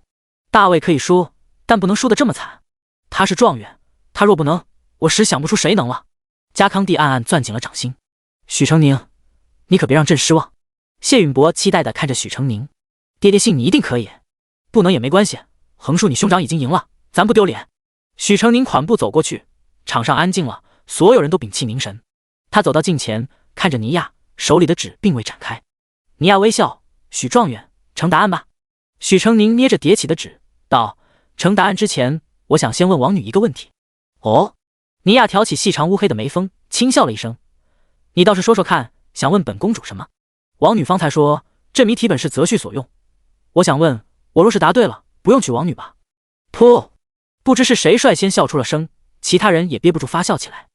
大卫可以输，但不能输得这么惨。他是状元，他若不能，我实想不出谁能了。加康帝暗暗攥紧了掌心。许成宁，你可别让朕失望。谢允伯期待地看着许成宁，爹爹信你一定可以。不能也没关系，横竖你兄长已经赢了，咱不丢脸。许成宁款步走过去，场上安静了，所有人都屏气凝神。他走到近前，看着尼亚，手里的纸并未展开。尼亚微笑，许状元，呈答案吧。许成宁捏着叠起的纸道：呈答案之前，我想先问王女一个问题。哦。尼亚挑起细长乌黑的眉峰，轻笑了一声。你倒是说说看，想问本公主什么？王女方才说这谜题本是择婿所用，我想问，我若是答对了，不用娶王女吧？噗！不知是谁率先笑出了声，其他人也憋不住发笑起来。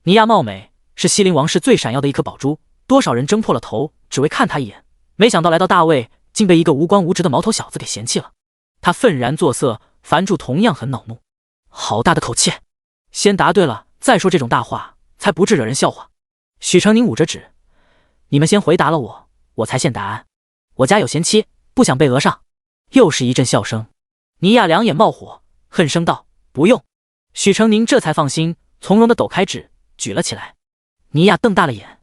尼亚貌美，是西陵王室最闪耀的一颗宝珠，多少人争破了头，只为看他一眼。没想到来到大卫，竟被一个无官无职的毛头小子给嫌弃了。他愤然作色，樊柱同样很恼怒。好大的口气！先答对了，再说这种大话，才不致惹人笑话。许成宁捂着纸，你们先回答了我，我才现答案。我家有贤妻，不想被讹上。又是一阵笑声。尼亚两眼冒火，恨声道：不用。许成宁这才放心，从容地抖开纸，举了起来。尼亚瞪大了眼，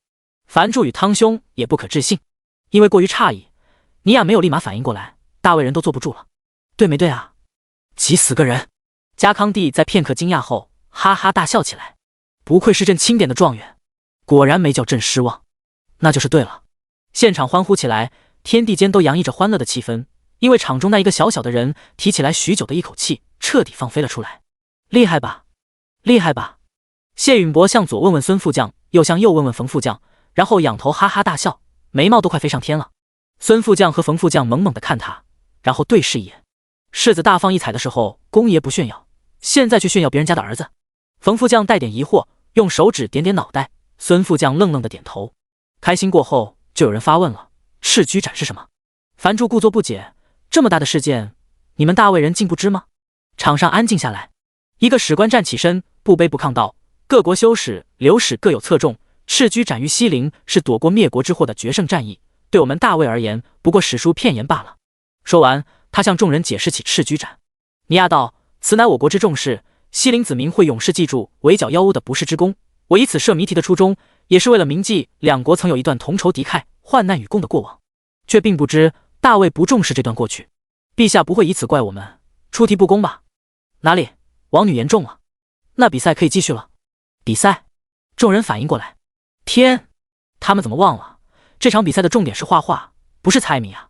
樊柱与汤兄也不可置信，因为过于诧异，尼亚没有立马反应过来，大卫人都坐不住了。对没对啊？急死个人！加康帝在片刻惊讶后，哈哈大笑起来。不愧是朕钦点的状元，果然没叫朕失望。那就是对了。现场欢呼起来，天地间都洋溢着欢乐的气氛，因为场中那一个小小的人提起来许久的一口气彻底放飞了出来。厉害吧，厉害吧！谢允伯向左问问孙副将，又向右问问冯副将，然后仰头哈哈大笑，眉毛都快飞上天了。孙副将和冯副将猛猛地看他，然后对视一眼。柿子大放异彩的时候，公爷不炫耀，现在去炫耀别人家的儿子。冯副将带点疑惑，用手指点点脑袋。孙副将愣愣的点头。开心过后，就有人发问了：赤居斩是什么？樊柱故作不解，这么大的事件，你们大卫人竟不知吗？场上安静下来。一个史官站起身，不卑不亢道：各国修史、流史各有侧重，赤驹斩于西陵是躲过灭国之祸的决胜战役，对我们大魏而言，不过史书片言罢了。说完，他向众人解释起赤驹斩。尼亚道：此乃我国之重事，西陵子民会永世记住围剿妖巫的不世之功。我以此设谜题的初衷，也是为了铭记两国曾有一段同仇敌忾、患难与共的过往，却并不知大魏不重视这段过去。陛下不会以此怪我们出题不公吧？哪里，王女言重了。那比赛可以继续了。比赛？众人反应过来，天，他们怎么忘了这场比赛的重点是画画，不是猜谜啊？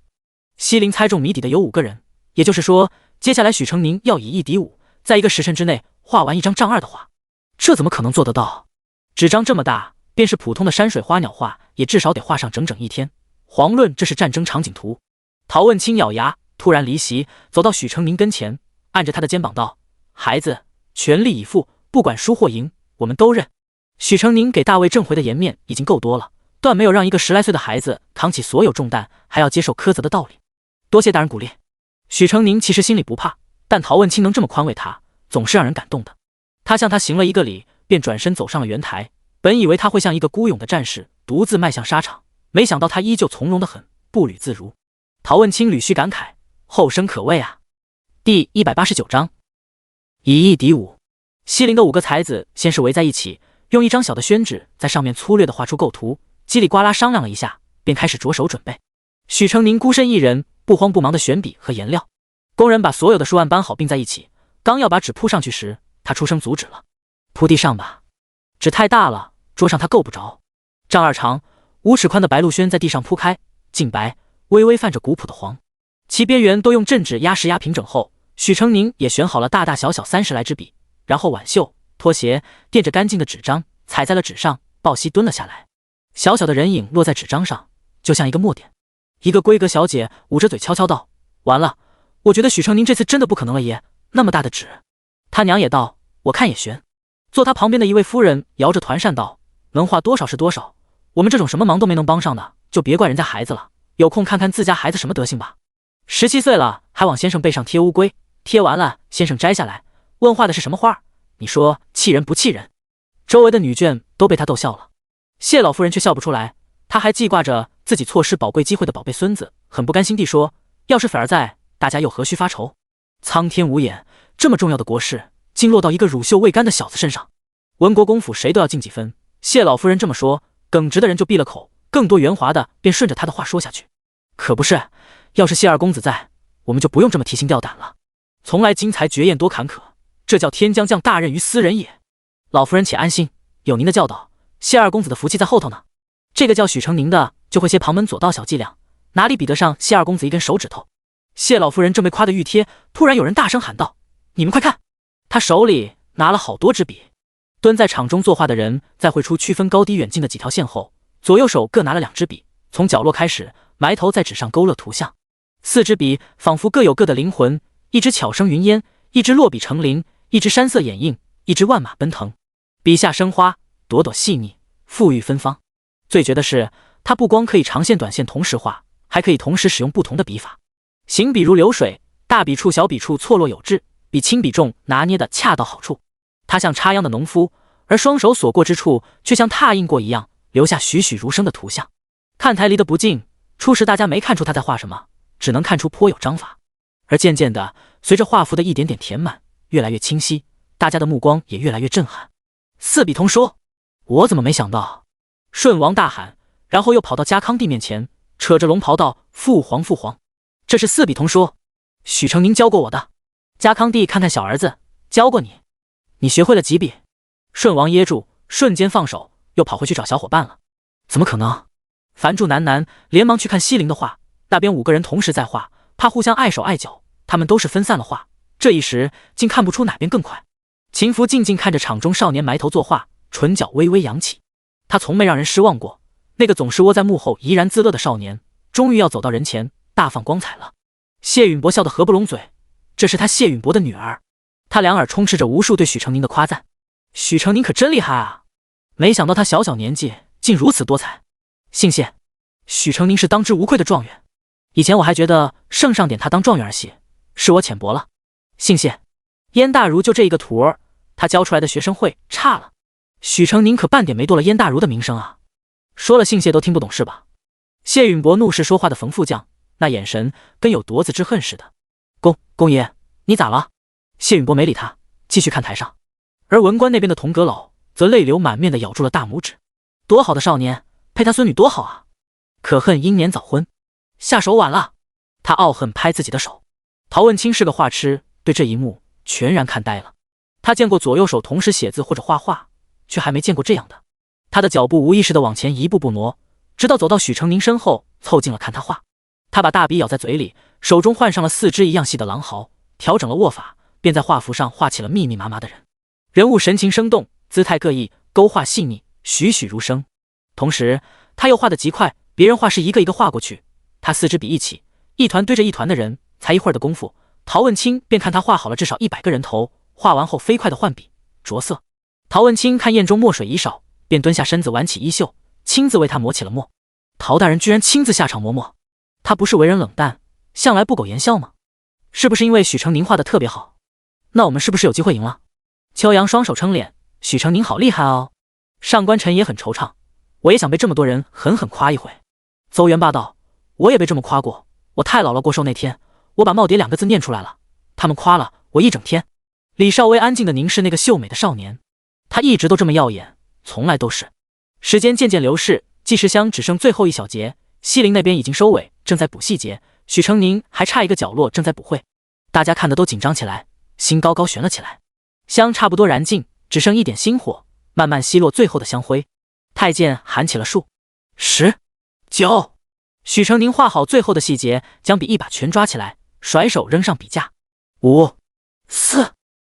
西陵猜中谜底的有5个人，也就是说，接下来许成宁要以1敌5，在1个时辰之内画完1张丈2的画，这怎么可能做得到？纸张这么大，便是普通的山水花鸟画，也至少得画上整整1天。遑论这是战争场景图。陶问清咬牙，突然离席，走到许成宁跟前，按着他的肩膀道：孩子，全力以赴，不管输或赢，我们都认。许成宁给大魏挣回的颜面已经够多了，断没有让一个10来岁的孩子扛起所有重担，还要接受苛责的道理。多谢大人鼓励。许成宁其实心里不怕，但陶问清能这么宽慰他，总是让人感动的。他向他行了一个礼，便转身走上了圆台。本以为他会像一个孤勇的战士，独自迈向沙场，没想到他依旧从容得很，步履自如。陶问清捋须感慨：后生可畏啊。第189章，以1敌5。西陵的5个才子先是围在一起，用1张小的宣纸在上面粗略地画出构图，叽里呱啦商量了一下，便开始着手准备。许成宁孤身一人，不慌不忙地选笔和颜料。工人把所有的书案搬好并在一起，刚要把纸铺上去时，他出声阻止了：铺地上吧，纸太大了，桌上他够不着。丈2长、5尺宽的白鹿宣在地上铺开，净白，微微泛着古朴的黄，其边缘都用镇纸压实压平整后。许成宁也选好了大大小小30来支笔，然后挽袖、拖鞋垫着干净的纸张，踩在了纸上，抱膝蹲了下来。小小的人影落在纸张上，就像一个墨点。一个闺阁小姐捂着嘴悄悄道：完了，我觉得许成宁这次真的不可能了爷，那么大的纸。他娘也道：我看也悬。坐他旁边的一位夫人摇着团扇道：能画多少是多少，我们这种什么忙都没能帮上的，就别怪人家孩子了，有空看看自家孩子什么德行吧。17岁了还往先生背上贴乌龟，贴完了先生摘下来，问画的是什么花，你说气人不气人？周围的女眷都被他逗笑了，谢老夫人却笑不出来。她还记挂着自己错失宝贵机会的宝贝孙子，很不甘心地说：要是斐儿在，大家又何须发愁？苍天无眼，这么重要的国事竟落到一个乳臭未干的小子身上。文国公府谁都要进几分，谢老夫人这么说，耿直的人就闭了口，更多圆滑的便顺着他的话说下去。可不是，要是谢二公子在，我们就不用这么提心吊胆了。从来金财绝艳多坎坷，这叫天将降大任于斯人也。老夫人且安心，有您的教导，谢二公子的福气在后头呢。这个叫许成宁的就会些旁门左道小伎俩，哪里比得上谢二公子一根手指头？谢老夫人正被夸得欲贴，突然有人大声喊道：你们快看！他手里拿了好多支笔。蹲在场中作画的人在绘出区分高低远近的几条线后，左右手各拿了2支笔，从角落开始埋头在纸上勾勒图像。4支笔仿佛各有各的灵魂，一支巧生云烟，一支落笔成林，一支山色掩映，一支万马奔腾。笔下生花，朵朵细腻，馥郁芬芳。最绝的是，他不光可以长线短线同时画，还可以同时使用不同的笔法。行笔如流水，大笔处小笔处错落有致，比轻比重拿捏的恰到好处。他像插秧的农夫，而双手所过之处却像拓印过一样，留下栩栩如生的图像。看台离得不近，初时大家没看出他在画什么，只能看出颇有章法。而渐渐的，随着画幅的一点点填满，越来越清晰，大家的目光也越来越震撼。4笔同说，我怎么没想到？顺王大喊，然后又跑到家康帝面前，扯着龙袍道：父皇父皇，这是4笔同说，许成宁教过我的。家康帝看看小儿子，教过你？你学会了几笔？顺王噎住，瞬间放手，又跑回去找小伙伴了。怎么可能？樊住喃连忙去看西陵的画，那边5个人同时在画，怕互相碍手碍脚，他们都是分散了画，这一时竟看不出哪边更快。秦福静静看着场中少年埋头作画，唇角微微扬起。他从没让人失望过，那个总是窝在幕后怡然自乐的少年，终于要走到人前大放光彩了。谢允博笑得合不拢嘴，这是他谢允博的女儿。他两耳充斥着无数对许成宁的夸赞。许成宁可真厉害啊，没想到他小小年纪竟如此多才。姓谢，许成宁是当之无愧的状元。以前我还觉得圣上点他当状元儿戏，是我浅薄了。姓谢，燕大儒就这一个徒儿，他教出来的学生会差了。许成宁可半点没堕了燕大儒的名声啊！说了姓谢都听不懂是吧？谢允博怒视说话的冯副将，那眼神跟有夺子之恨似的。公爷，你咋了？谢允博没理他，继续看台上。而文官那边的童阁老则泪流满面的咬住了大拇指。多好的少年，配他孙女多好啊！可恨英年早婚，下手晚了。他傲恨拍自己的手。陶问清是个画痴，对这一幕全然看呆了。他见过左右手同时写字或者画画，却还没见过这样的。他的脚步无意识地往前一步步挪，直到走到许成宁身后，凑近了看他画。他把大笔咬在嘴里，手中换上了4只一样细的狼毫，调整了握法，便在画幅上画起了密密麻麻的人。人物神情生动，姿态各异，勾画细腻，栩栩如生。同时他又画得极快，别人画是一个一个画过去，他4支笔一起，一团堆着一团的人，才一会儿的功夫，陶问清便看他画好了至少100个人头。画完后飞快地换笔着色。陶问清看砚中墨水已少，便蹲下身子挽起衣袖，亲自为他抹起了墨。陶大人居然亲自下场磨墨，他不是为人冷淡，向来不苟言笑吗？是不是因为许成宁画的特别好？那我们是不是有机会赢了？秋阳双手撑脸，许成宁好厉害哦。上官晨也很惆怅，我也想被这么多人狠狠夸一回。邹元霸道，我也被这么夸过，我太姥姥过寿那天，我把耄耋2个字念出来了，他们夸了我一整天。李少微安静地凝视那个秀美的少年，他一直都这么耀眼，从来都是。时间渐渐流逝，计时箱只剩最后一小节，西陵那边已经收尾，正在补细节，许成宁还差一个角落正在补会。大家看得都紧张起来，心高高悬了起来。香差不多燃尽，只剩一点星火，慢慢吸落最后的香灰。太监喊起了数，10、9。许成宁画好最后的细节，将笔一把全抓起来，甩手扔上笔架。5、4。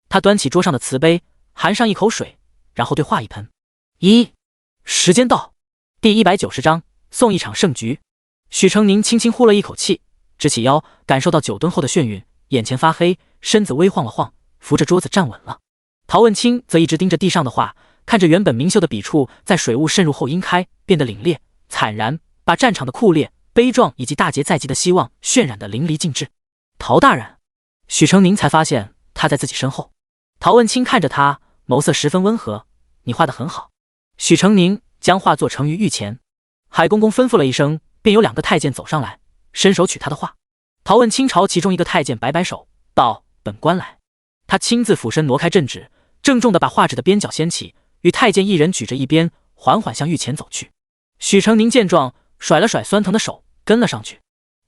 他端起桌上的瓷杯，含上一口水，然后对话一喷。时间到。第190章，送一场胜局。许成宁轻轻呼了一口气，直起腰，感受到9吨后的眩晕，眼前发黑，身子微晃了晃，扶着桌子站稳了。陶问清则一直盯着地上的画，看着原本明秀的笔触在水雾渗入后晕开，变得凛冽惨然，把战场的酷烈、悲壮以及大劫在即的希望渲染得淋漓尽致。陶大人，许成宁才发现他在自己身后。陶问清看着他，眸色十分温和，你画得很好。许成宁将画作呈于御前，海公公吩咐了一声，便有2个太监走上来，伸手取他的画。陶问清朝其中一个太监摆摆手，道：“本官来。”他亲自俯身挪开镇纸，郑重地把画纸的边角掀起，与太监一人举着一边，缓缓向御前走去。许成宁见状，甩了甩酸疼的手，跟了上去。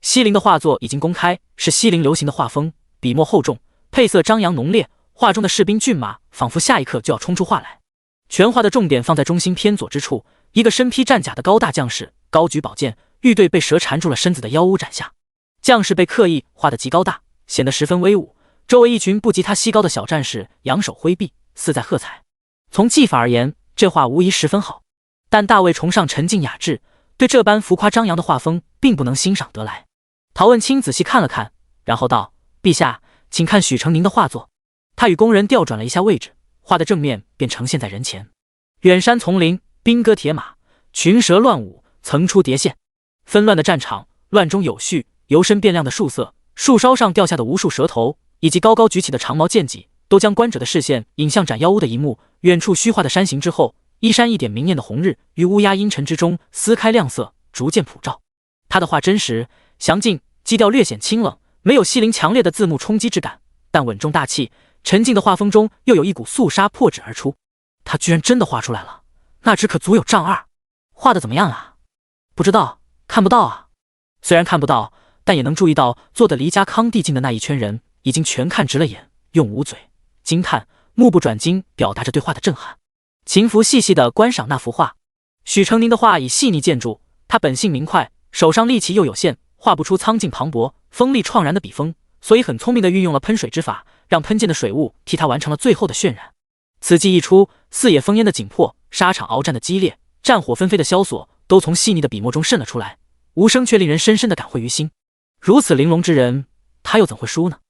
西陵的画作已经公开，是西陵流行的画风，笔墨厚重，配色张扬浓烈，画中的士兵骏马仿佛下一刻就要冲出画来。全画的重点放在中心偏左之处，一个身披战甲的高大将士高举宝剑，欲对被蛇缠住了身子的妖巫斩下。将士被刻意画得极高大，显得十分威武，周围一群不及他膝高的小战士扬手挥臂，似在喝彩。从技法而言，这画无疑十分好，但大卫崇尚沉静雅致，对这般浮夸张扬的画风并不能欣赏得来。陶问清仔细看了看，然后道：“陛下，请看许成宁的画作。”他与工人调转了一下位置，画的正面便呈现在人前。远山丛林，兵戈铁马，群蛇乱舞，层出叠现。纷乱的战场，乱中有序，由深变亮的树色，树梢上掉下的无数蛇头，以及高高举起的长矛剑戟，都将观者的视线引向斩妖巫的一幕。远处虚化的山形之后，依山一点明艳的红日于乌鸦阴沉之中撕开亮色，逐渐普照。他的画真实详尽，基调略显清冷，没有西陵强烈的字幕冲击之感，但稳重大气，沉静的画风中又有一股肃杀破纸而出。他居然真的画出来了，那只可足有丈2。画的怎么样啊？不知道，看不到啊。虽然看不到，但也能注意到坐得离家康帝近的那一圈人已经全看直了眼，用捂嘴、惊叹、目不转睛表达着对画的震撼。秦福细细地观赏那幅画。许成宁的画以细腻见著，他本性明快，手上力气又有限，画不出苍劲磅礴、锋利怆然的笔锋，所以很聪明地运用了喷水之法，让喷溅的水雾替他完成了最后的渲染。此计一出，四野烽烟的紧迫，沙场鏖战的激烈，战火纷飞的萧索，都从细腻的笔墨中渗了出来，无声却令人深深地感会于心。如此玲珑之人，他又怎会输呢？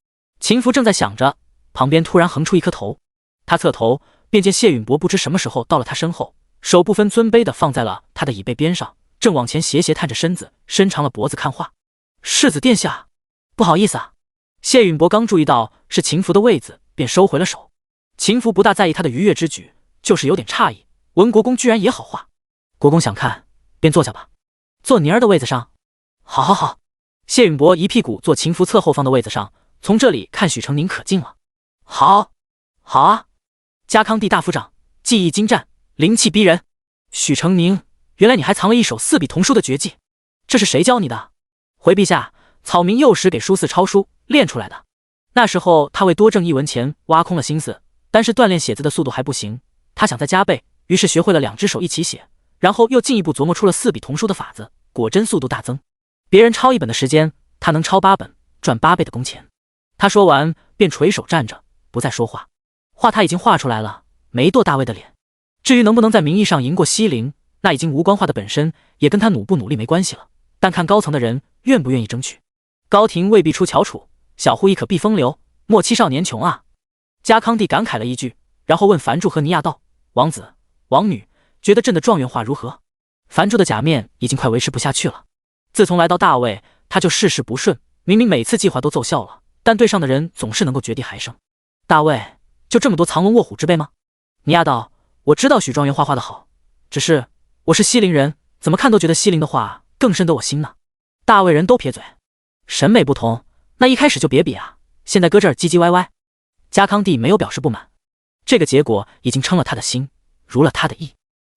秦福正在想着，旁边突然横出一颗头，他侧头便见谢允博不知什么时候到了他身后，手不分尊卑地放在了他的椅背边上，正往前斜斜探着身子，伸长了脖子看画。世子殿下，不好意思啊。谢允博刚注意到是秦福的位子，便收回了手。秦福不大在意他的逾越之举，就是有点诧异，文国公居然也好话，国公想看便坐下吧，坐宁儿的位子上。好好好。谢允伯一屁股坐秦福侧后方的位子上，从这里看许成宁可近了。好，好啊！家康帝大夫长，技艺精湛，灵气逼人。许成宁，原来你还藏了一手四笔童书的绝技，这是谁教你的？回陛下，草民幼时给书寺抄书练出来的。那时候他为多挣一文钱挖空了心思，但是锻炼写字的速度还不行，他想再加倍，于是学会了2只手一起写，然后又进一步琢磨出了4笔童书的法子，果真速度大增。别人抄1本的时间，他能抄8本，赚8倍的工钱。他说完便垂手站着，不再说话。画他已经画出来了，没剁大卫的脸。至于能不能在名义上赢过西陵，那已经无关画的本身，也跟他努不努力没关系了。但看高层的人愿不愿意争取。高廷未必出翘楚，小户亦可避风流，莫欺少年穷啊！家康帝感慨了一句，然后问樊柱和尼亚道：王子、王女，觉得朕的状元画如何？樊柱的假面已经快维持不下去了。自从来到大魏，他就事事不顺，明明每次计划都奏效了，但对上的人总是能够绝地还生。大魏就这么多藏龙卧虎之辈吗？尼亚道：我知道许状元画画的好，只是我是西陵人，怎么看都觉得西陵的画更深得我心呢。大魏人都撇嘴，审美不同，那一开始就别比啊，现在搁这儿唧唧歪歪。家康帝没有表示不满，这个结果已经称了他的心，如了他的意。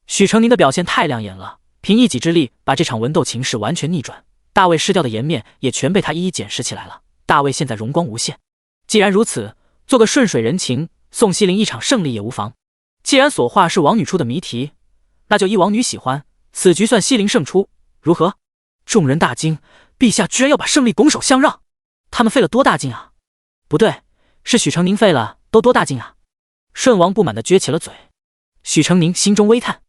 许成宁的表现太亮眼了，凭一己之力把这场文斗情势完全逆转，大魏失掉的颜面也全被他一一捡拾起来了。大魏现在荣光无限，既然如此，做个顺水人情，送西陵一场胜利也无妨。既然所画是王女出的谜题，那就依王女喜欢，此局算西陵胜出，如何？众人大惊，陛下居然要把胜利拱手相让，他们费了多大劲啊？不对，是许成宁费了都多大劲啊？顺王不满地撅起了嘴。许成宁心中微叹，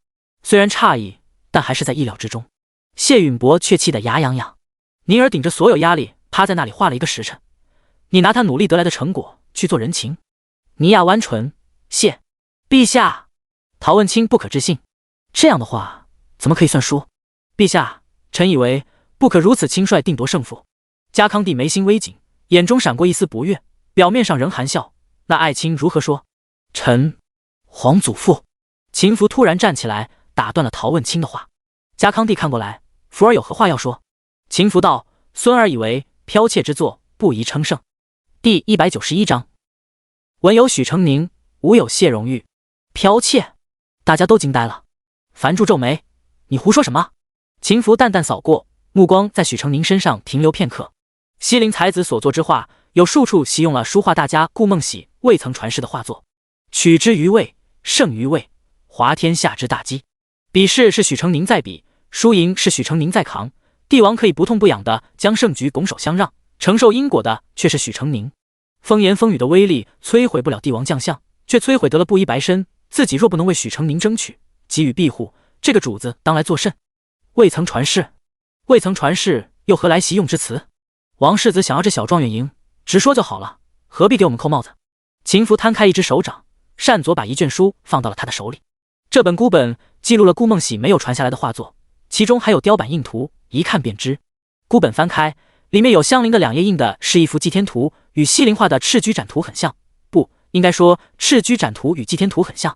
虽然诧异，但还是在意料之中。谢允伯却气得牙痒痒。宁儿顶着所有压力趴在那里画了一个时辰，你拿他努力得来的成果去做人情？尼亚弯唇，谢陛下。陶问清不可置信，这样的话怎么可以算输？陛下，臣以为不可如此轻率定夺胜负。家康帝眉心微紧，眼中闪过一丝不悦，表面上仍含笑。那爱卿如何说？臣皇祖父。秦福突然站起来，打断了陶问清的话。家康帝看过来，福儿有何话要说？秦福道：孙儿以为剽窃之作，不宜称胜。第191章，文有许成宁，武有谢荣玉。剽窃，大家都惊呆了。樊柱皱眉：你胡说什么？秦福淡淡扫过，目光在许成宁身上停留片刻。西陵才子所作之画，有数处习用了书画大家顾梦喜未曾传世的画作，取之于魏，胜于魏，华天下之大稽。比试是许成宁在比，输赢是许成宁在扛。帝王可以不痛不痒的将胜局拱手相让，承受因果的却是许成宁。风言风语的威力摧毁不了帝王将相，却摧毁得了布衣白身。自己若不能为许成宁争取，给予庇护，这个主子当来作甚？未曾传世，未曾传世，又何来习用之词？王世子想要这小状元赢，直说就好了，何必给我们扣帽子？秦福摊开一只手掌，擅左把一卷书放到了他的手里。这本孤本记录了顾梦喜没有传下来的画作，其中还有雕版印图，一看便知。孤本翻开，里面有相邻的2页印的是一幅祭天图，与西陵画的赤居斩图很像，不应该说赤居斩图与祭天图很像。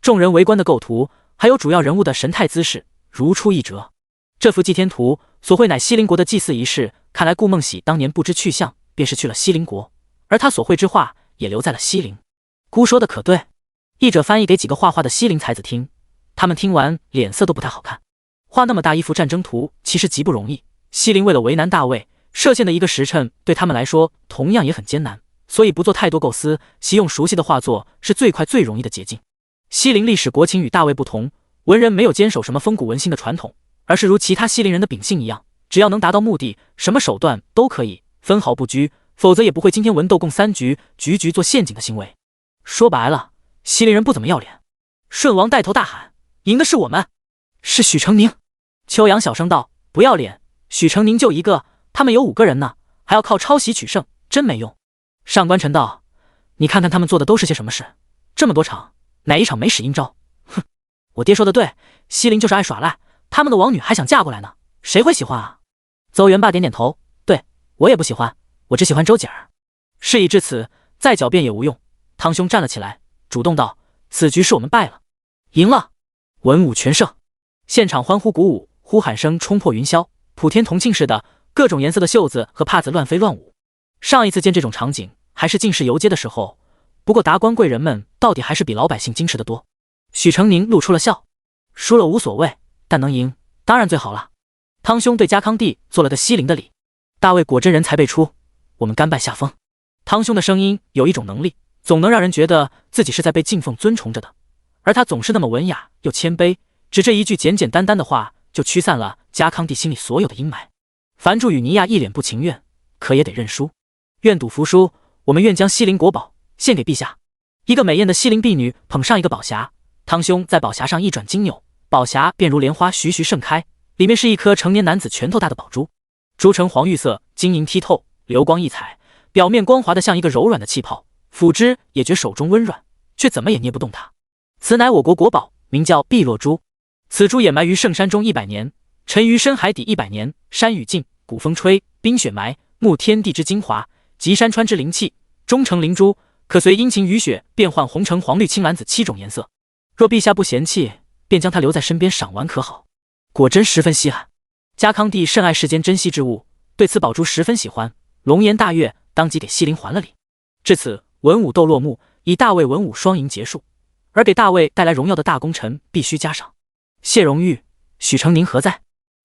众人围观的构图，还有主要人物的神态姿势，如出一辙。这幅祭天图所绘乃西陵国的祭祀仪式，看来顾梦喜当年不知去向，便是去了西陵国，而他所绘之画也留在了西陵。孤说的可对。译者翻译给几个画画的西陵才子听，他们听完脸色都不太好看。画那么大一幅战争图其实极不容易，西陵为了为难大魏，设限的一个时辰对他们来说同样也很艰难，所以不做太多构思，习用熟悉的画作是最快最容易的捷径。西陵历史国情与大魏不同，文人没有坚守什么风骨文心的传统，而是如其他西陵人的秉性一样，只要能达到目的，什么手段都可以，分毫不拘，否则也不会今天文斗共3局，局局做陷阱的行为。说白了，西陵人不怎么要脸。顺王带头大喊：赢的是我们，是许成宁。秋阳小声道：不要脸，许成宁就一个，他们有5个人呢，还要靠抄袭取胜，真没用。上官晨道：你看看他们做的都是些什么事，这么多场，哪一场没使阴招？哼，我爹说的对，西陵就是爱耍赖，他们的王女还想嫁过来呢，谁会喜欢啊？邹元霸点点头，对，我也不喜欢，我只喜欢周姐儿。事已至此，再狡辩也无用。汤兄站了起来，主动道：此局是我们败了。赢了，文武全胜，现场欢呼鼓舞，呼喊声冲破云霄，普天同庆似的，各种颜色的袖子和帕子乱飞乱舞。上一次见这种场景还是进士游街的时候，不过达官贵人们到底还是比老百姓矜持得多。许成宁露出了笑，输了无所谓，但能赢当然最好了。汤兄对家康帝做了个西陵的礼，大魏果真人才辈出，我们甘拜下风。汤兄的声音有一种能力，总能让人觉得自己是在被敬奉尊崇着的，而他总是那么文雅又谦卑，只这一句简简单单的话就驱散了家康帝心里所有的阴霾。樊柱与尼亚一脸不情愿，可也得认输。愿赌服输，我们愿将西陵国宝献给陛下。一个美艳的西陵婢女捧上一个宝匣，汤兄在宝匣上一转金钮，宝匣便如莲花徐徐盛开，里面是一颗成年男子拳头大的宝珠，珠呈黄玉色，晶莹剔透，流光溢彩，表面光滑的像一个柔软的气泡，抚之也觉手中温软，却怎么也捏不动它。此乃我国国宝，名叫碧落珠。此珠掩埋于圣山中100年，沉于深海底100年。山雨静，古风吹，冰雪埋，沐天地之精华，集山川之灵气，终成灵珠，可随阴晴雨雪变换红橙黄绿青蓝紫7种颜色。若陛下不嫌弃，便将它留在身边赏玩可好？果真十分稀罕。家康帝甚爱世间珍稀之物，对此宝珠十分喜欢，龙颜大悦，当即给西陵还了礼。至此，文武斗落幕，以大魏文武双赢结束。而给大魏带来荣耀的大功臣必须加赏。谢荣玉、许成宁何在？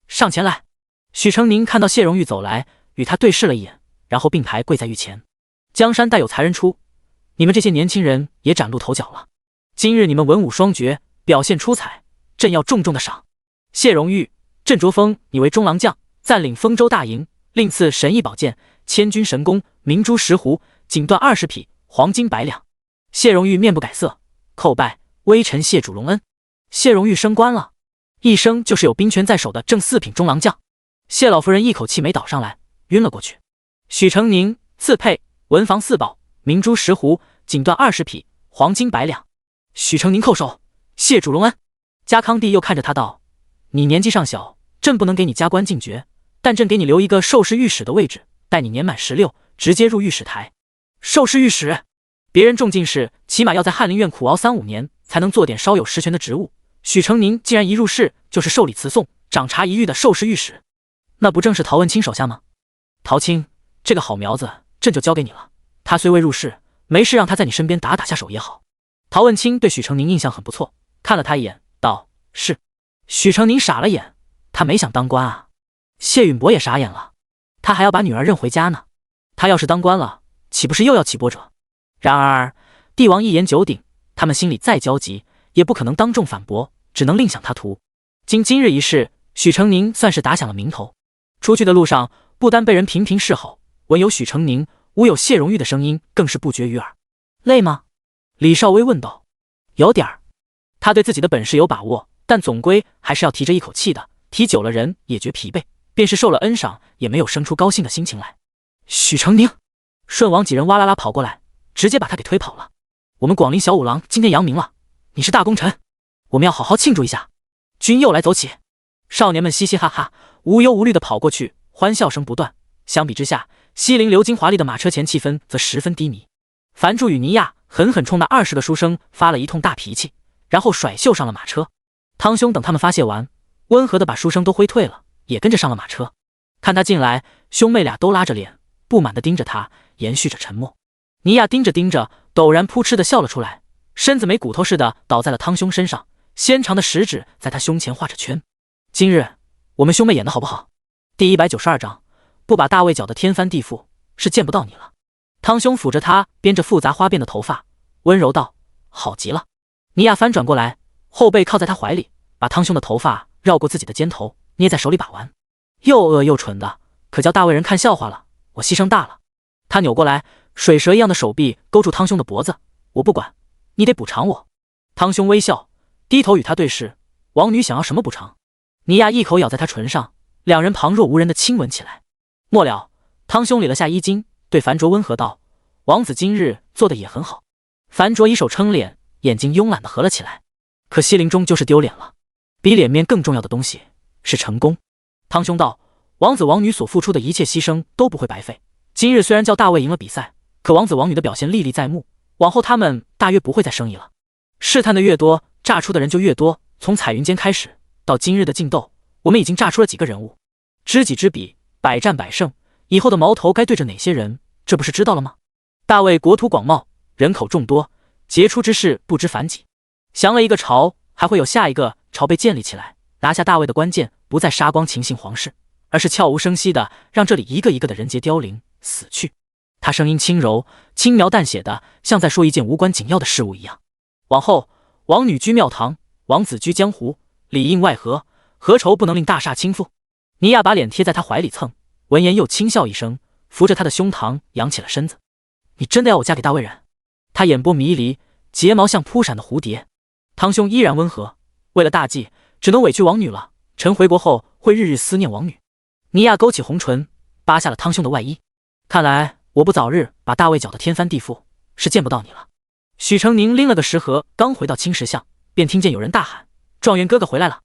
上前来。许成宁看到谢荣玉走来，与他对视了一眼，然后并排跪在御前。江山代有才人出，你们这些年轻人也崭露头角了。今日你们文武双绝，表现出彩，朕要重重的赏。谢荣玉，朕擢封你为中郎将，暂领丰州大营，另赐神异宝剑、千钧神弓、明珠10壶，锦缎20匹，黄金100两。谢荣玉面不改色，叩拜微臣谢主隆恩。谢荣玉升官了，一升就是有兵权在手的正4品中郎将。谢老夫人一口气没倒上来，晕了过去。许成宁赐配文房4宝，明珠10壶，锦缎20匹，黄金100两。许成宁叩首，谢主隆恩。家康帝又看着他道：你年纪尚小，朕不能给你加官进爵，但朕给你留一个授事御史的位置，待你年满16，直接入御史台。授事御史，别人中进士起码要在翰林院苦熬3-5年，才能做点稍有实权的职务。许成宁既然一入仕就是受理辞讼、掌察一狱的授事御史，那不正是陶问清手下吗？陶青，这个好苗子，朕就交给你了。他虽未入仕，没事让他在你身边打下手也好。陶问清对许成宁印象很不错，看了他一眼，道：是。许成宁傻了眼，他没想当官啊。谢允博也傻眼了，他还要把女儿认回家呢。他要是当官了，岂不是又要起波折？然而帝王一言九鼎，他们心里再焦急，也不可能当众反驳，只能另想他途。经今日一事，许成宁算是打响了名头。出去的路上，不单被人频频示好，闻有许成宁，无有谢荣玉的声音更是不绝于耳。累吗？李少微问道。有点儿。他对自己的本事有把握，但总归还是要提着一口气的，提久了人也觉疲惫，便是受了恩赏，也没有生出高兴的心情来。许成宁，顺王几人哇啦啦跑过来，直接把他给推跑了。我们广陵小五郎今天扬名了，你是大功臣，我们要好好庆祝一下。军又来走起，少年们嘻嘻哈哈，无忧无虑地跑过去，欢笑声不断。相比之下，西陵鎏金华丽的马车前气氛则十分低迷。樊柱与尼亚狠狠冲那20个书生发了一通大脾气，然后甩袖上了马车。汤兄等他们发泄完，温和地把书生都挥退了，也跟着上了马车。看他进来，兄妹俩都拉着脸，不满地盯着他，延续着沉默。尼亚盯着盯着，陡然扑哧地笑了出来，身子没骨头似的倒在了汤兄身上，纤长的食指在他胸前画着圈。今日我们兄妹演的好不好？第192章，不把大卫搅得天翻地覆，是见不到你了。汤兄抚着他编着复杂花辫的头发，温柔道：好极了。尼亚翻转过来，后背靠在他怀里，把汤兄的头发绕过自己的肩头，捏在手里把玩。又恶又蠢的，可叫大卫人看笑话了，我牺牲大了。他扭过来，水蛇一样的手臂勾住汤兄的脖子，我不管，你得补偿我。汤兄微笑，低头与他对视，王女想要什么补偿？尼亚一口咬在他唇上，两人旁若无人的亲吻起来。末了，汤兄理了下衣襟，对樊卓温和道：王子今日做的也很好。樊卓以手撑脸，眼睛慵懒地合了起来。可西陵终究是丢脸了，比脸面更重要的东西是成功。汤兄道：王子王女所付出的一切牺牲都不会白费。今日虽然叫大卫赢了比赛，可王子王女的表现历历在目，往后他们大约不会再生意了。试探的越多，炸出的人就越多，从彩云间开始，到今日的竞斗，我们已经炸出了几个人物，知己知彼，百战百胜。以后的矛头该对着哪些人，这不是知道了吗？大魏国土广袤，人口众多，杰出之士不知凡几。降了一个朝，还会有下一个朝被建立起来。拿下大魏的关键，不再杀光秦姓皇室，而是悄无声息的让这里一个一个的人杰凋零死去。他声音轻柔，轻描淡写的，像在说一件无关紧要的事物一样。往后，王女居庙堂，王子居江湖，里应外合，何愁不能令大厦倾覆？尼亚把脸贴在他怀里蹭，闻言又轻笑一声，扶着他的胸膛扬起了身子。你真的要我嫁给大魏人？他眼波迷离，睫毛像扑闪的蝴蝶。堂兄依然温和，为了大计，只能委屈王女了。臣回国后会日日思念王女。尼亚勾起红唇，扒下了汤兄的外衣。看来我不早日把大魏搅得天翻地覆，是见不到你了。许成宁拎了个食盒，刚回到青石巷，便听见有人大喊：状元哥哥回来了！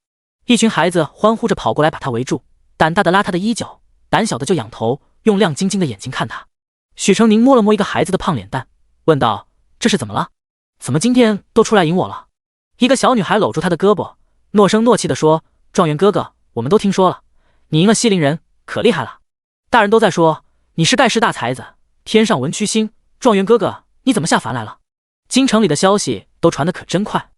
一群孩子欢呼着跑过来把他围住，胆大的拉他的衣角，胆小的就仰头，用亮晶晶的眼睛看他。许成宁摸了摸一个孩子的胖脸蛋，问道：这是怎么了？怎么今天都出来迎我了？一个小女孩搂住他的胳膊，诺声诺气地说：状元哥哥，我们都听说了，你赢了西陵人，可厉害了。大人都在说你是盖世大才子，天上文曲星。状元哥哥，你怎么下凡来了？京城里的消息都传得可真快。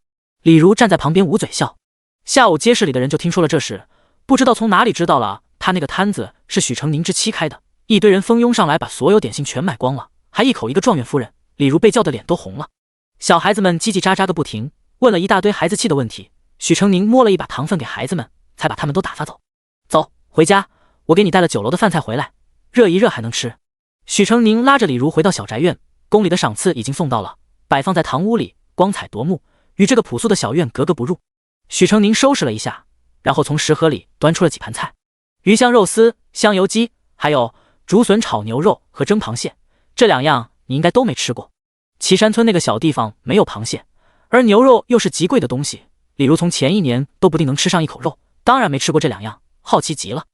李如站在旁边捂嘴笑。下午街市里的人就听说了这事，不知道从哪里知道了他那个摊子是许成宁之妻开的，一堆人蜂拥上来，把所有点心全买光了，还一口一个状元夫人。李如被叫的脸都红了。小孩子们叽叽喳喳个不停，问了一大堆孩子气的问题。许成宁摸了一把糖分给孩子们，才把他们都打发走。走，回家，我给你带了酒楼的饭菜回来，热一热还能吃。许成宁拉着李如回到小宅院，宫里的赏赐已经送到了，摆放在堂屋里，光彩夺目，与这个朴素的小院格格不入。许成宁收拾了一下，然后从食盒里端出了几盘菜：鱼香肉丝、香油鸡，还有竹笋炒牛肉和蒸螃蟹。这两样你应该都没吃过。岐山村那个小地方没有螃蟹，而牛肉又是极贵的东西，李如从前一年都不定能吃上一口肉，当然没吃过这两样，好奇极了。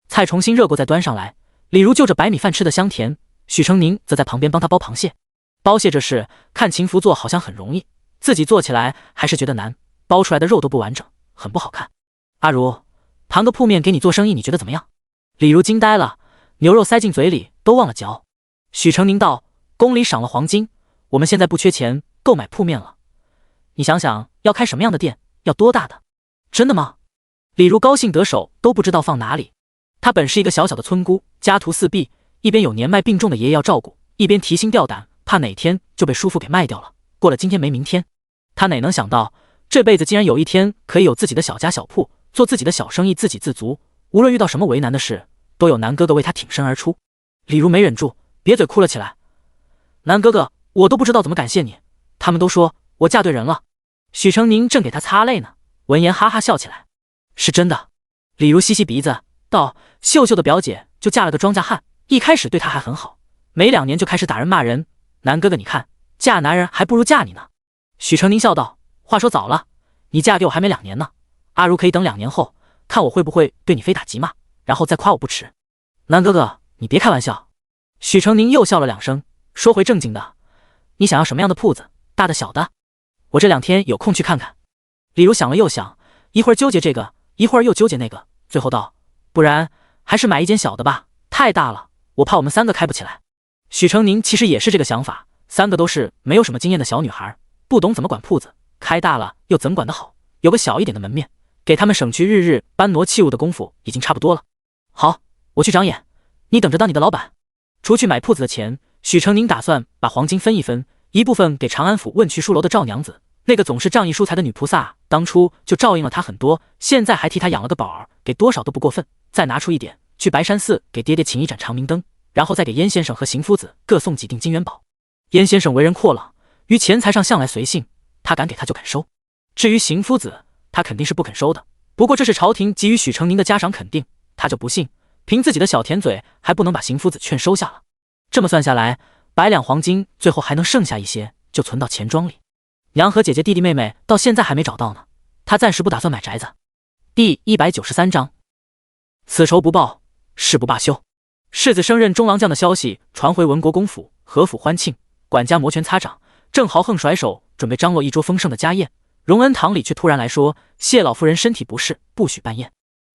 菜重新热过再端上来，李如就着白米饭吃得香甜，许成宁则在旁边帮他剥螃蟹。剥蟹这事看秦福做好像很容易，自己做起来还是觉得难，剥出来的肉都不完整，很不好看。阿如，盘个铺面给你做生意，你觉得怎么样？李如惊呆了，牛肉塞进嘴里都忘了嚼。许成宁道：宫里赏了黄金，我们现在不缺钱购买铺面了，你想想要开什么样的店，要多大的？真的吗？李如高兴得手都不知道放哪里。她本是一个小小的村姑，家徒四壁，一边有年迈病重的爷爷要照顾，一边提心吊胆，怕哪天就被叔父给卖掉了，过了今天没明天。她哪能想到这辈子竟然有一天可以有自己的小家小铺，做自己的小生意，自给自足，无论遇到什么为难的事，都有南哥哥为她挺身而出。李如没忍住，瘪嘴哭了起来。南哥哥，我都不知道怎么感谢你，他们都说我嫁对人了。许成宁正给他擦泪呢，闻言哈哈笑起来。是真的。李如吸吸鼻子道：秀秀的表姐就嫁了个庄稼汉，一开始对她还很好，没2年就开始打人骂人。南哥哥你看，嫁男人还不如嫁你呢。许成宁笑道：话说早了，你嫁给我还没2年呢，阿如可以等2年后，看我会不会对你非打即骂，然后再夸我不迟。南哥哥你别开玩笑。许成宁又笑了2声，说回正经的，你想要什么样的铺子，大的小的？我这2天有空去看看。李如想了又想，一会儿纠结这个，一会儿又纠结那个，最后道：不然还是买一间小的吧，太大了，我怕我们3个开不起来。许成宁其实也是这个想法，3个都是没有什么经验的小女孩，不懂怎么管铺子，开大了又怎管得好，有个小一点的门面，给他们省去日日搬挪器物的功夫已经差不多了。好，我去长眼，你等着当你的老板。除去买铺子的钱，许成宁打算把黄金分一分，一部分给长安府问渠书楼的赵娘子，那个总是仗义疏财的女菩萨，当初就照应了他很多，现在还替他养了个宝儿，给多少都不过分。再拿出一点去白山寺给爹爹请一盏长明灯，然后再给燕先生和邢夫子各送几锭金元宝。燕先生为人阔朗，于钱财上向来随性，他敢给他就敢收。至于邢夫子，他肯定是不肯收的，不过这是朝廷给予许成宁的嘉赏肯定，他就不信凭自己的小甜嘴还不能把邢夫子劝收下了。这么算下来，100两黄金最后还能剩下一些，就存到钱庄里。娘和姐姐弟弟妹妹到现在还没找到呢，他暂时不打算买宅子。第193章，此仇不报，誓不罢休。世子升任中郎将的消息传回文国公府，何府欢庆，管家摩拳擦掌，郑豪横甩手准备张罗一桌丰盛的家宴。荣恩堂里却突然来说，谢老夫人身体不适，不许办宴。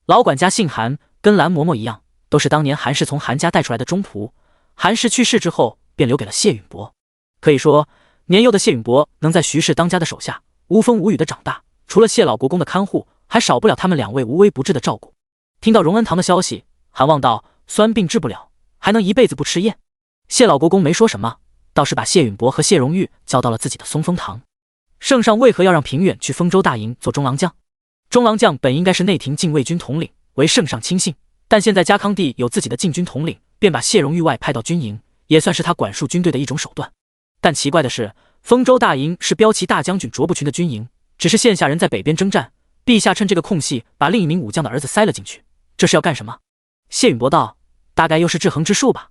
老管家姓韩，跟蓝嬷嬷一样，都是当年韩氏从韩家带出来的中仆。韩氏去世之后，便留给了谢允伯。可以说，年幼的谢允伯能在徐氏当家的手下无风无雨的长大，除了谢老国公的看护，还少不了他们两位无微不至的照顾。听到荣恩堂的消息，韩望道：酸病治不了，还能一辈子不吃宴？谢老国公没说什么，倒是把谢允伯和谢荣玉叫到了自己的松风堂。圣上为何要让平远去丰州大营做中郎将？中郎将本应该是内廷禁卫军统领，为圣上亲信，但现在家康帝有自己的禁军统领，便把谢荣玉外派到军营，也算是他管束军队的一种手段。但奇怪的是，丰州大营是骠骑大将军卓不群的军营，只是县下人在北边征战，陛下趁这个空隙把另一名武将的儿子塞了进去，这是要干什么？谢允伯道：大概又是制衡之术吧。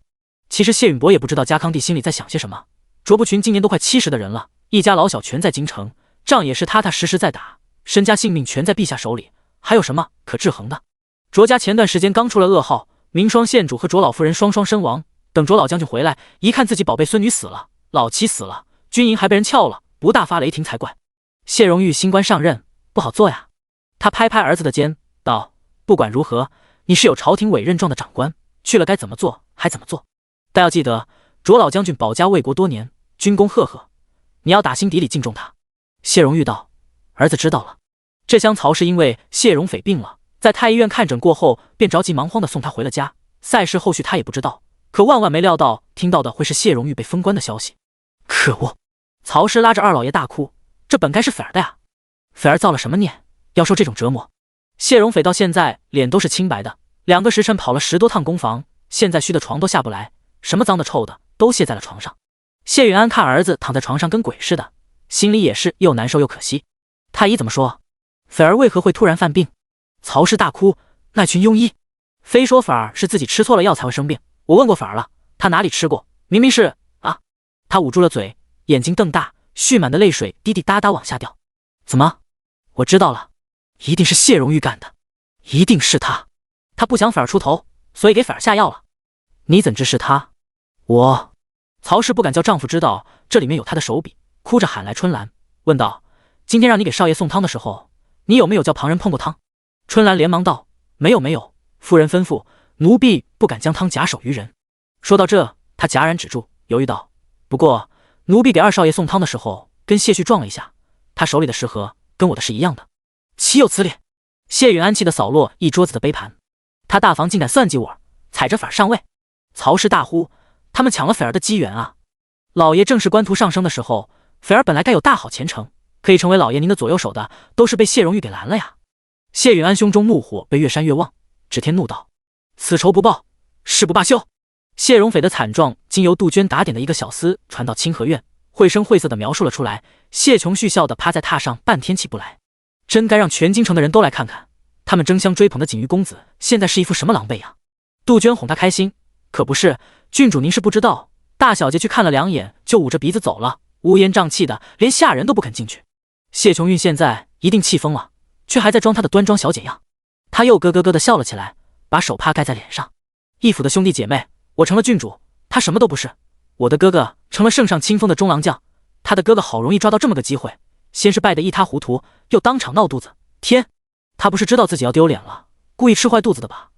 其实谢允伯也不知道家康帝心里在想些什么。卓不群今年都快70的人了，一家老小全在京城，仗也是踏踏实实在打，身家性命全在陛下手里，还有什么可制衡的？卓家前段时间刚出了噩耗，明双县主和卓老夫人双双身亡。等卓老将军回来，一看自己宝贝孙女死了，老妻死了，军营还被人撬了，不大发雷霆才怪。谢荣玉新官上任，不好做呀。他拍拍儿子的肩，道：不管如何，你是有朝廷委任状的长官，去了该怎么做还怎么做。但要记得，卓老将军保家卫国多年，军功赫赫，你要打心底里敬重他。谢荣玉道：儿子知道了。这厢曹氏因为谢荣斐病了，在太医院看诊过后，便着急忙慌地送他回了家。赛事后续他也不知道，可万万没料到听到的会是谢荣玉被封官的消息。可恶！曹氏拉着二老爷大哭，这本该是斐儿的呀，斐儿造了什么孽，要受这种折磨？谢荣斐到现在脸都是清白的，2个时辰跑了10多趟宫房，现在虚的床都下不来，什么脏的臭的都卸在了床上。谢允安看儿子躺在床上跟鬼似的，心里也是又难受又可惜。太医怎么说？斐儿为何会突然犯病？曹氏大哭，那群庸医非说斐儿是自己吃错了药才会生病，我问过斐儿了，他哪里吃过，明明是啊。他捂住了嘴，眼睛瞪大，蓄满的泪水滴滴答答往下掉。怎么？我知道了，一定是谢荣玉干的，一定是他。他不想斐儿出头，所以给斐儿下药了。你怎知是他？我……曹氏不敢叫丈夫知道这里面有他的手笔，哭着喊来春兰，问道：今天让你给少爷送汤的时候，你有没有叫旁人碰过汤？春兰连忙道：没有没有，夫人吩咐，奴婢不敢将汤假手于人。说到这，她戛然止住，犹豫道：不过奴婢给二少爷送汤的时候，跟谢旭撞了一下，他手里的食盒跟我的是一样的，岂有此理！谢允安气得扫落一桌子的杯盘，他大房竟敢算计我，踩着斐儿上位。曹氏大呼：他们抢了斐儿的机缘啊！老爷正是官途上升的时候，斐儿本来该有大好前程，可以成为老爷您的左右手的，都是被谢荣玉给拦了呀！谢允安胸中怒火被越煽越旺，指天怒道：此仇不报，誓不罢休！谢荣斐的惨状经由杜鹃打点的一个小厮传到清河院，绘声绘色地描述了出来。谢琼絮笑地趴在榻上半天起不来，真该让全京城的人都来看看，他们争相追捧的锦衣公子现在是一副什么狼狈呀！杜鹃哄他开心，可不是，郡主您是不知道，大小姐去看了2眼就捂着鼻子走了，乌烟瘴气的，连下人都不肯进去。谢琼韵现在一定气疯了，却还在装她的端庄小姐样。她又咯咯咯地笑了起来，把手帕盖在脸上。义府的兄弟姐妹，我成了郡主，他什么都不是。我的哥哥成了圣上亲封的中郎将，他的哥哥好容易抓到这么个机会，先是败得一塌糊涂，又当场闹肚子。天，他不是知道自己要丢脸了，故意吃坏肚子的吧？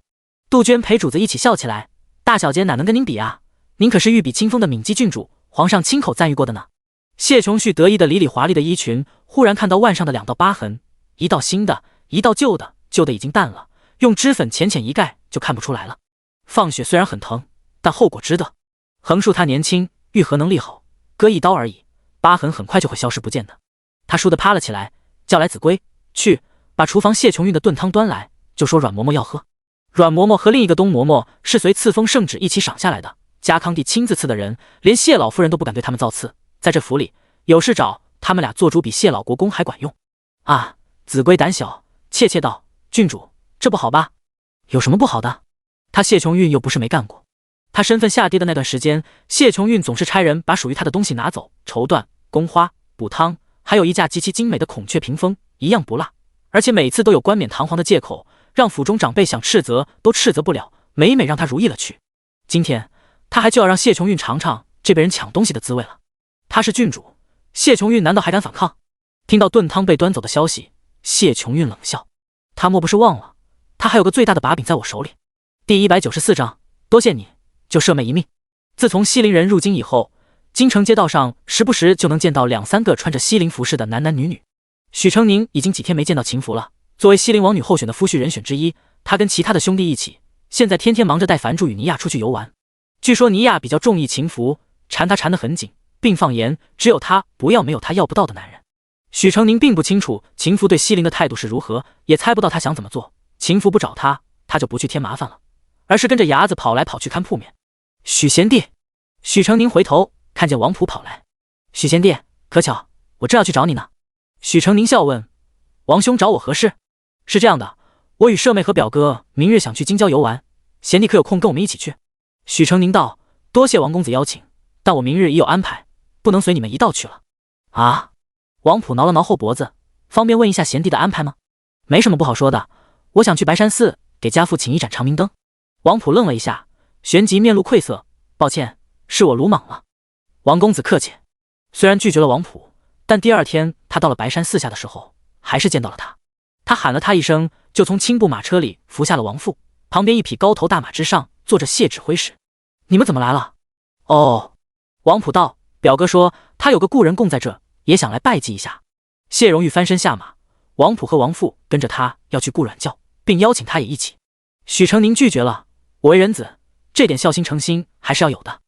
杜鹃陪主子一起笑起来，大小姐哪能跟您比啊？您可是御笔亲封的敏姬郡主，皇上亲口赞誉过的呢。谢琼絮得意的理理华丽的衣裙，忽然看到腕上的2道疤痕，一道新的，一道旧的，旧的已经淡了，用脂粉浅浅一盖就看不出来了。放血虽然很疼，但后果值得。横竖他年轻，愈合能力好，割一刀而已，疤痕很快就会消失不见的。他倏地趴了起来，叫来子规，去把厨房谢琼韵的炖汤端来，就说阮嬷嬷要喝。阮嬷嬷和另一个东嬷嬷是随赐封圣旨一起赏下来的，家康帝亲自赐的人，连谢老夫人都不敢对他们造次，在这府里有事找他们俩做主比谢老国公还管用啊！子规胆小，怯怯道：郡主，这不好吧？有什么不好的？他谢琼韵又不是没干过。他身份下跌的那段时间，谢琼韵总是差人把属于他的东西拿走，绸缎、宫花、补汤，还有一架极其精美的孔雀屏风，一样不落，而且每次都有冠冕堂皇的借口，让府中长辈想斥责都斥责不了，每每让他如意了去。今天他还就要让谢琼韵尝尝这被人抢东西的滋味了。他是郡主，谢琼韵难道还敢反抗？听到炖汤被端走的消息，谢琼韵冷笑，他莫不是忘了，他还有个最大的把柄在我手里。第194章，多谢你，就舍妹一命。自从西陵人入京以后，京城街道上时不时就能见到2、3个穿着西陵服饰的男男女女。许成宁已经几天没见到秦福了，作为西陵王女候选的夫婿人选之一，他跟其他的兄弟一起，现在天天忙着带樊柱与尼亚出去游玩。据说尼亚比较中意秦福，缠他缠得很紧，并放言只有他不要没有他要不到的男人。许成宁并不清楚秦福对西陵的态度是如何，也猜不到他想怎么做。秦福不找他，他就不去添麻烦了，而是跟着伢子跑来跑去看铺面。许贤弟，许成宁回头看见王普跑来，许贤弟，可巧，我正要去找你呢。许成宁笑问，王兄找我何事？是这样的，我与舍妹和表哥明日想去京郊游玩，贤弟可有空跟我们一起去？许成宁道，多谢王公子邀请，但我明日已有安排，不能随你们一道去了。啊？王普挠了挠后脖子，方便问一下贤弟的安排吗？没什么不好说的，我想去白山寺给家父请一盏长明灯。王普愣了一下，旋即面露愧色，抱歉，是我鲁莽了。王公子客气。虽然拒绝了王普，但第二天他到了白山寺下的时候，还是见到了他。他喊了他一声，就从青布马车里扶下了王父，旁边一匹高头大马之上坐着谢指挥使。你们怎么来了？哦，王普道，表哥说他有个故人供在这，也想来拜祭一下。谢荣玉翻身下马，王普和王父跟着他要去顾阮教，并邀请他也一起。许成宁拒绝了，我为人子，这点孝心诚心还是要有的。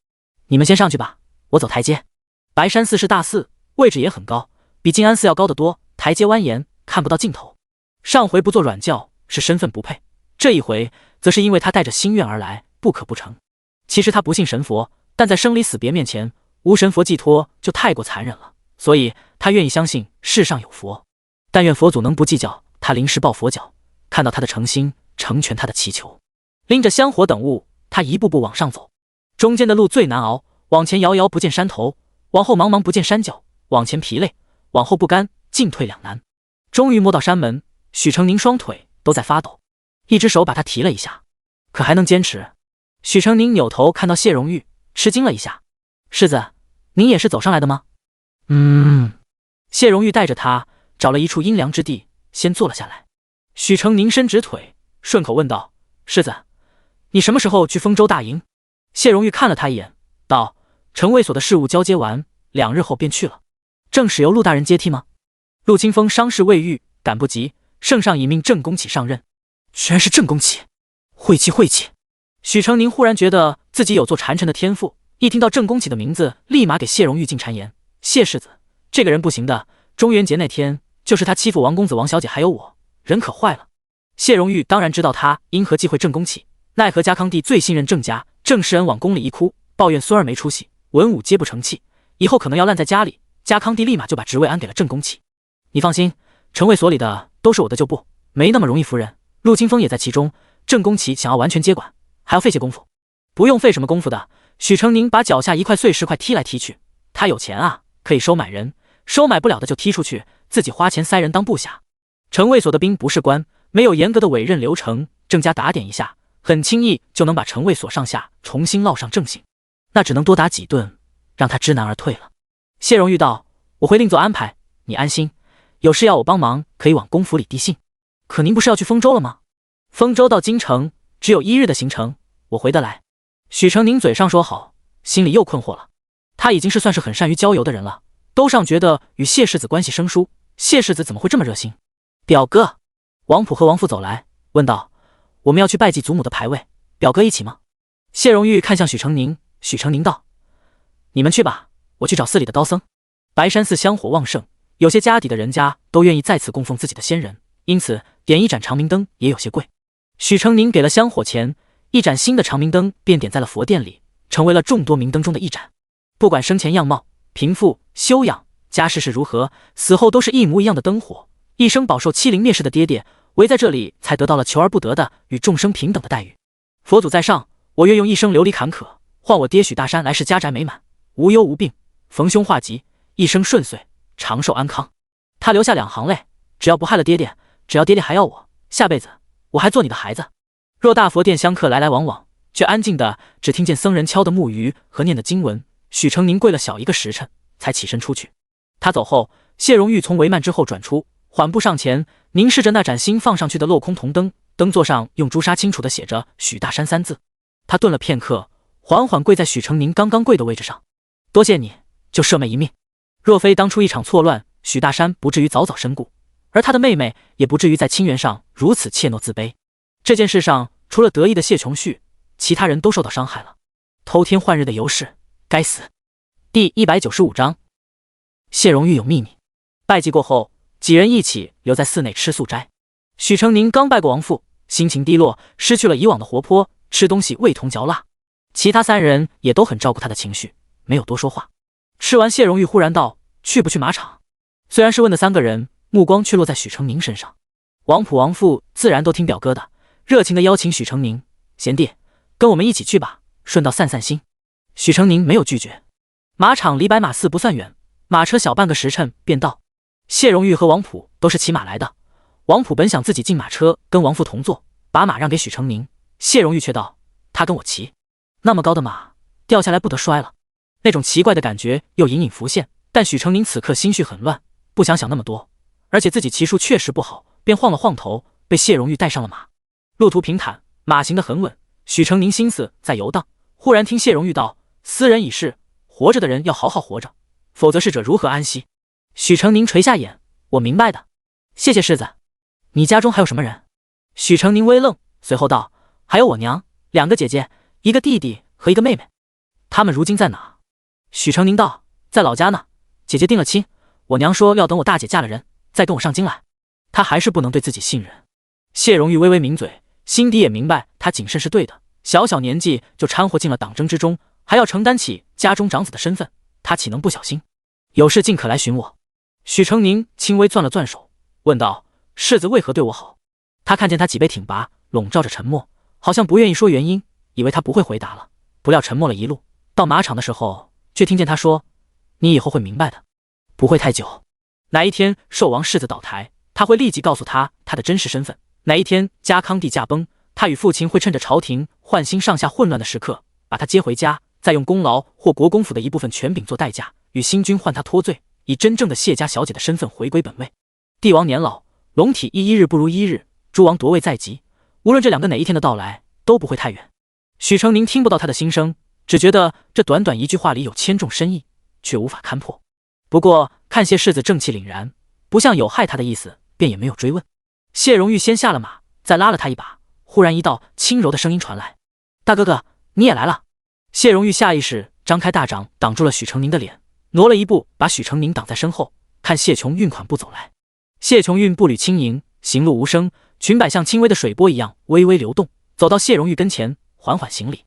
你们先上去吧，我走台阶。白山寺是大寺，位置也很高，比静安寺要高得多，台阶蜿蜒，看不到尽头。上回不做阮教是身份不配，这一回则是因为他带着心愿而来，不可不成。其实他不信神佛，但在生离死别面前，无神佛寄托就太过残忍了，所以他愿意相信世上有佛。但愿佛祖能不计较他临时抱佛脚，看到他的诚心，成全他的祈求。拎着香火等物，他一步步往上走。中间的路最难熬，往前遥遥不见山头，往后茫茫不见山脚，往前疲累，往后不甘，进退两难。终于摸到山门，许成宁双腿都在发抖，一只手把他提了一下，可还能坚持。许成宁扭头看到谢荣玉，吃惊了一下，世子，您也是走上来的吗？谢荣玉带着他找了一处阴凉之地，先坐了下来。许成宁伸直腿，顺口问道，世子，你什么时候去丰州大营？谢荣玉看了他一眼，道，城卫所的事务交接完，2日后便去了。正使由陆大人接替吗？陆清风伤势未愈，赶不及，圣上已命郑公启上任。居然是郑公启，晦气晦气。许成宁忽然觉得自己有做谗臣的天赋，一听到郑公启的名字，立马给谢荣玉进谗言，谢世子，这个人不行的，中元节那天就是他欺负王公子王小姐还有我，人可坏了。谢荣玉当然知道他因何忌讳郑公启，奈何家康帝最信任郑家，郑世恩往宫里一哭，抱怨孙儿没出息，文武皆不成器，以后可能要烂在家里，家康帝立马就把职位安给了郑公启。你放心，城卫所里的都是我的旧部，没那么容易服人，陆清风也在其中，郑公启想要完全接管，还要费些功夫。不用费什么功夫的，许成宁把脚下一块碎石块踢来踢去，他有钱啊，可以收买人，收买不了的就踢出去，自己花钱塞人当部下。城卫所的兵不是官，没有严格的委任流程，郑家打点一下，很轻易就能把城卫所上下重新烙上正形，那只能多打几顿，让他知难而退了。谢荣玉道，我会另做安排，你安心，有事要我帮忙，可以往公府里递信。可您不是要去丰州了吗？丰州到京城只有1日的行程，我回得来。许成宁嘴上说好，心里又困惑了。他已经是算是很善于交游的人了，都上觉得与谢世子关系生疏，谢世子怎么会这么热心？表哥，王普和王父走来，问道，我们要去拜祭祖母的牌位，表哥一起吗？谢荣玉看向许成宁，许成宁道，你们去吧，我去找寺里的刀僧。白山寺香火旺盛，有些家底的人家都愿意再次供奉自己的先人，因此点一盏长明灯也有些贵。许成宁给了香火钱，一盏新的长明灯便点在了佛殿里，成为了众多明灯中的一盏。不管生前样貌、贫富、修养、家世是如何，死后都是一模一样的灯火，一生饱受欺凌蔑视的爹爹，唯在这里才得到了求而不得的与众生平等的待遇。佛祖在上，我愿用一生流离坎坷，换我爹许大山来世家宅美满，无忧无病，逢凶化吉，一生顺遂，长寿安康。他留下2行泪，只要不害了爹爹，只要爹爹还要我，下辈子我还做你的孩子。若大佛殿香客来来往往，却安静的只听见僧人敲的木鱼和念的经文，许成宁跪了小1个时辰，才起身出去。他走后，谢荣玉从帷幔之后转出，缓步上前，凝视着那盏新放上去的镂空铜灯，灯座上用朱砂清楚地写着许大山3字。他顿了片刻，缓缓跪在许成宁刚刚跪的位置上。多谢你，就赦妹一命。若非当初一场错乱，许大山不至于早早身故，而他的妹妹也不至于在清源上如此怯懦自卑。这件事上，除了得意的谢琼旭，其他人都受到伤害了。偷天换日的尤氏，该死！第195章，谢荣玉有秘密。拜祭过后，几人一起留在寺内吃素斋。许成宁刚拜过王父，心情低落，失去了以往的活泼，吃东西味同嚼蜡。其他3人也都很照顾他的情绪，没有多说话。吃完，谢荣玉忽然道：“去不去马场？”虽然是问的3个人，目光却落在许成宁身上。王普、王父自然都听表哥的，热情地邀请许成宁：“贤弟，跟我们一起去吧，顺道散散心。”许成宁没有拒绝。马场离白马寺不算远，马车小半个时辰便到。谢荣玉和王普都是骑马来的。王普本想自己进马车跟王父同坐，把马让给许成宁，谢荣玉却道：“他跟我骑，那么高的马掉下来不得摔了。”那种奇怪的感觉又隐隐浮现，但许成宁此刻心绪很乱，不想想那么多，而且自己骑术确实不好，便晃了晃头，被谢荣玉带上了马。路途平坦，马行得很稳，许成宁心思在游荡，忽然听谢荣玉道：“斯人已逝，活着的人要好好活着，否则逝者如何安息？”许成宁垂下眼：“我明白的，谢谢世子。你家中还有什么人？”许成宁微愣，随后道：“还有我娘，2个姐姐，一个弟弟和一个妹妹。他们如今在哪？”许成宁道：“在老家呢。姐姐定了亲，我娘说要等我大姐嫁了人，再跟我上京来。她还是不能对自己信任。”谢荣玉微微抿嘴，心底也明白他谨慎是对的。小小年纪就掺和进了党争之中，还要承担起家中长子的身份，他岂能不小心？有事尽可来寻我。许成宁轻微攥了攥手，问道：“世子为何对我好？”他看见他脊背挺拔，笼罩着沉默，好像不愿意说原因，以为他不会回答了。不料沉默了一路，到马场的时候，却听见他说：“你以后会明白的，不会太久。哪一天寿王世子倒台，他会立即告诉他的真实身份。哪一天家康帝驾崩，他与父亲会趁着朝廷换新上下混乱的时刻，把他接回家，再用功劳或国公府的一部分权柄做代价，与新君换他脱罪，以真正的谢家小姐的身份回归本位。帝王年老，龙体一日不如一日，诸王夺位在即，无论这2个哪一天的到来，都不会太远。”许成宁听不到他的心声，只觉得这短短一句话里有千重深意，却无法勘破。不过看谢世子正气凛然，不像有害他的意思，便也没有追问。谢荣玉先下了马，再拉了他一把，忽然一道轻柔的声音传来：“大哥哥，你也来了。”谢荣玉下意识张开大掌挡住了许成宁的脸，挪了一步，把许成宁挡在身后，看谢琼韵款步走来。谢琼韵步履轻盈，行路无声，裙摆像轻微的水波一样微微流动，走到谢荣玉跟前，缓缓行礼：“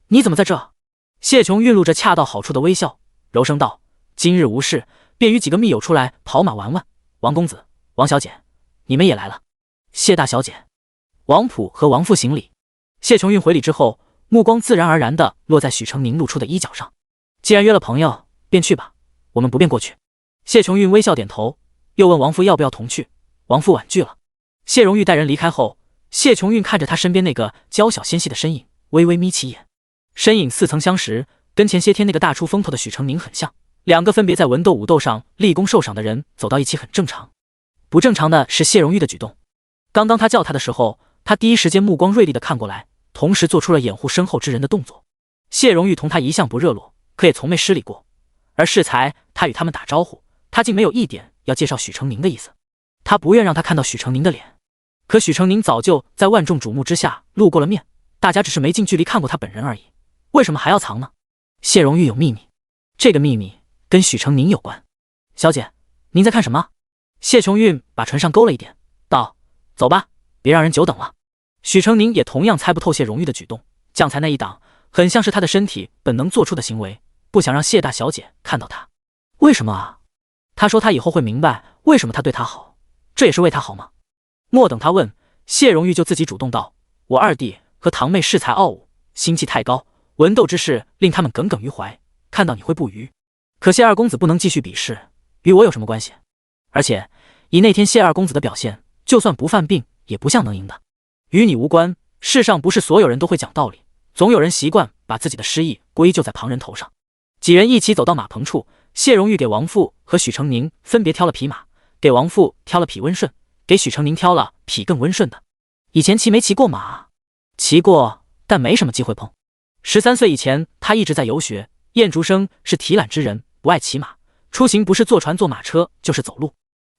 你怎么在这？”谢琼韵露着恰到好处的微笑，柔声道：“今日无事，便与几个密友出来跑马玩玩。王公子、王小姐，你们也来了。”谢大小姐。王普和王父行礼。谢琼韵回礼之后，目光自然而然地落在许成宁露出的衣角上。“既然约了朋友，便去吧，我们不便过去。”谢琼韵微笑点头，又问王父要不要同去。王父婉拒了。谢荣玉带人离开后，谢琼韵看着他身边那个娇小纤细的身影，微微眯起眼。身影似曾相识，跟前些天那个大出风头的许成宁很像。2个分别在文斗武斗上立功受赏的人走到一起很正常，不正常的是谢荣玉的举动。刚刚他叫他的时候，他第一时间目光锐利地看过来，同时做出了掩护身后之人的动作。谢荣玉同他一向不热络，可也从没失礼过，而适才他与他们打招呼，他竟没有一点要介绍许成宁的意思。他不愿让他看到许成宁的脸，可许成宁早就在万众瞩目之下露过了面，大家只是没近距离看过他本人而已，为什么还要藏呢？谢荣玉有秘密，这个秘密跟许成宁有关。小姐，您在看什么？谢琼韵把唇上勾了一点，道：“走吧，别让人久等了。”许成宁也同样猜不透谢荣玉的举动，将才那一挡，很像是他的身体本能做出的行为，不想让谢大小姐看到他。为什么啊？他说他以后会明白为什么他对他好，这也是为他好吗？莫等他问，谢荣玉就自己主动道：“我二弟和堂妹恃才傲物，心气太高，文斗之事令他们耿耿于怀，看到你会不愉。可谢二公子不能继续比试，与我有什么关系？而且以那天谢二公子的表现，就算不犯病，也不像能赢的。与你无关，世上不是所有人都会讲道理，总有人习惯把自己的失意归咎在旁人头上。”几人一起走到马棚处，谢荣玉给王父和许成宁分别挑了匹马，给王父挑了匹温顺，给许成宁挑了匹更温顺的。以前骑没骑过马？骑过，但没什么机会碰。13岁以前，他一直在游学。燕竹生是提懒之人，不爱骑马，出行不是坐船坐马车，就是走路。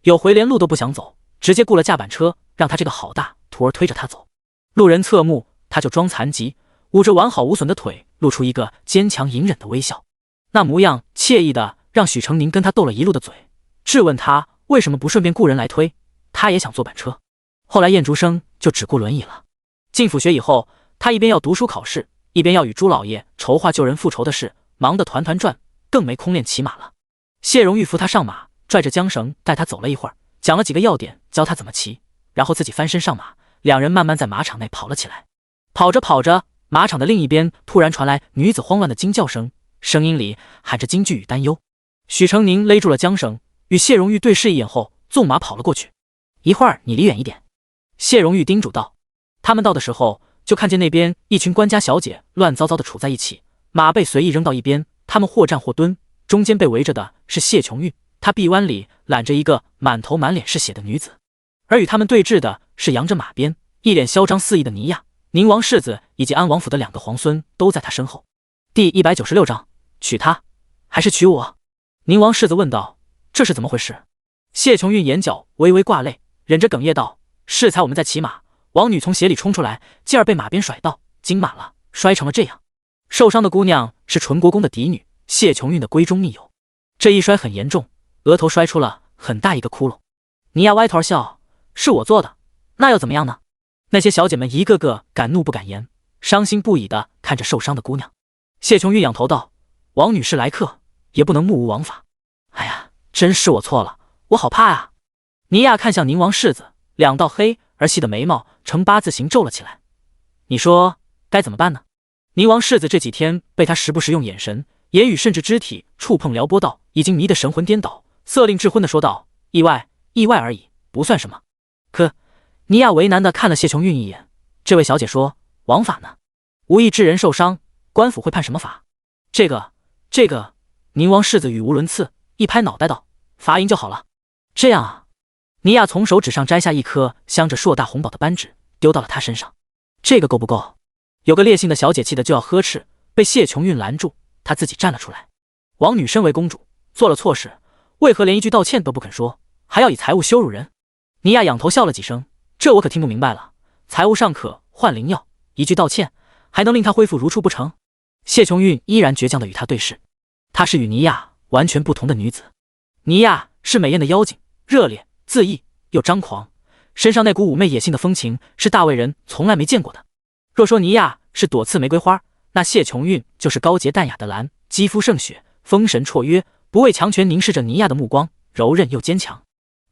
有回连路都不想走，直接雇了架板车，让他这个好大徒儿推着他走。路人侧目，他就装残疾，捂着完好无损的腿，露出一个坚强隐忍的微笑，那模样惬意的让许成宁跟他斗了一路的嘴，质问他为什么不顺便雇人来推，他也想坐板车。后来燕竹生就只顾轮椅了。进府学以后，他一边要读书考试，一边要与朱老爷筹划救人复仇的事，忙得团团转，更没空练骑马了。谢荣玉扶他上马，拽着缰绳带他走了一会儿，讲了几个要点，教他怎么骑，然后自己翻身上马，两人慢慢在马场内跑了起来。跑着跑着，马场的另一边突然传来女子慌乱的惊叫声，声音里含着惊惧与担忧。许成宁勒住了缰绳，与谢荣玉对视一眼后，纵马跑了过去。一会儿你离远一点，谢荣玉叮嘱道。他们到的时候，就看见那边一群官家小姐乱糟糟的处在一起，马被随意扔到一边，他们或站或蹲，中间被围着的是谢琼玉，她臂弯里揽着一个满头满脸是血的女子，而与他们对峙的是扬着马鞭，一脸嚣张肆意的尼亚。宁王世子以及安王府的2个皇孙都在他身后。第196章，娶她还是娶我？宁王世子问道。这是怎么回事？谢琼玉眼角微微挂泪，忍着哽咽道：适才我们在骑马，王女从鞋里冲出来，继而被马鞭甩到，惊马了，摔成了这样。受伤的姑娘是纯国公的嫡女，谢琼玉的闺中密友，这一摔很严重，额头摔出了很大一个窟窿。尼亚歪头笑，是我做的，那又怎么样呢？那些小姐们一个个敢怒不敢言，伤心不已地看着受伤的姑娘。谢琼玉仰头道：王女士来客，也不能目无王法。哎呀，真是我错了，我好怕啊。尼亚看向宁王世子，2道黑而细的眉毛呈8字形皱了起来。你说该怎么办呢？宁王世子这几天被他时不时用眼神、言语甚至肢体触碰撩拨到，已经迷得神魂颠倒，色令智昏地说道：意外而已，不算什么。可尼亚为难地看了谢琼玉一眼，这位小姐说：王法呢？无意之人受伤，官府会判什么法？这个，宁王世子语无伦次，一拍脑袋道：罚银就好了。这样啊。尼亚从手指上摘下一颗镶着硕大红宝的扳指，丢到了他身上。这个够不够？有个烈性的小姐气得就要呵斥，被谢琼玉拦住，她自己站了出来。王女身为公主，做了错事，为何连一句道歉都不肯说，还要以财物羞辱人？尼亚仰头笑了几声，这我可听不明白了。财物尚可换灵药，一句道歉还能令他恢复如初不成？谢琼玉依然倔强地与他对视。她是与尼亚完全不同的女子。尼亚是美艳的妖精，热烈恣意又张狂，身上那股妩媚野性的风情是大魏人从来没见过的。若说尼亚是朵刺玫瑰花，那谢琼玉就是高洁淡雅的兰，肌肤胜雪，风神绰约，不畏强权凝视着尼亚的目光，柔韧又坚强。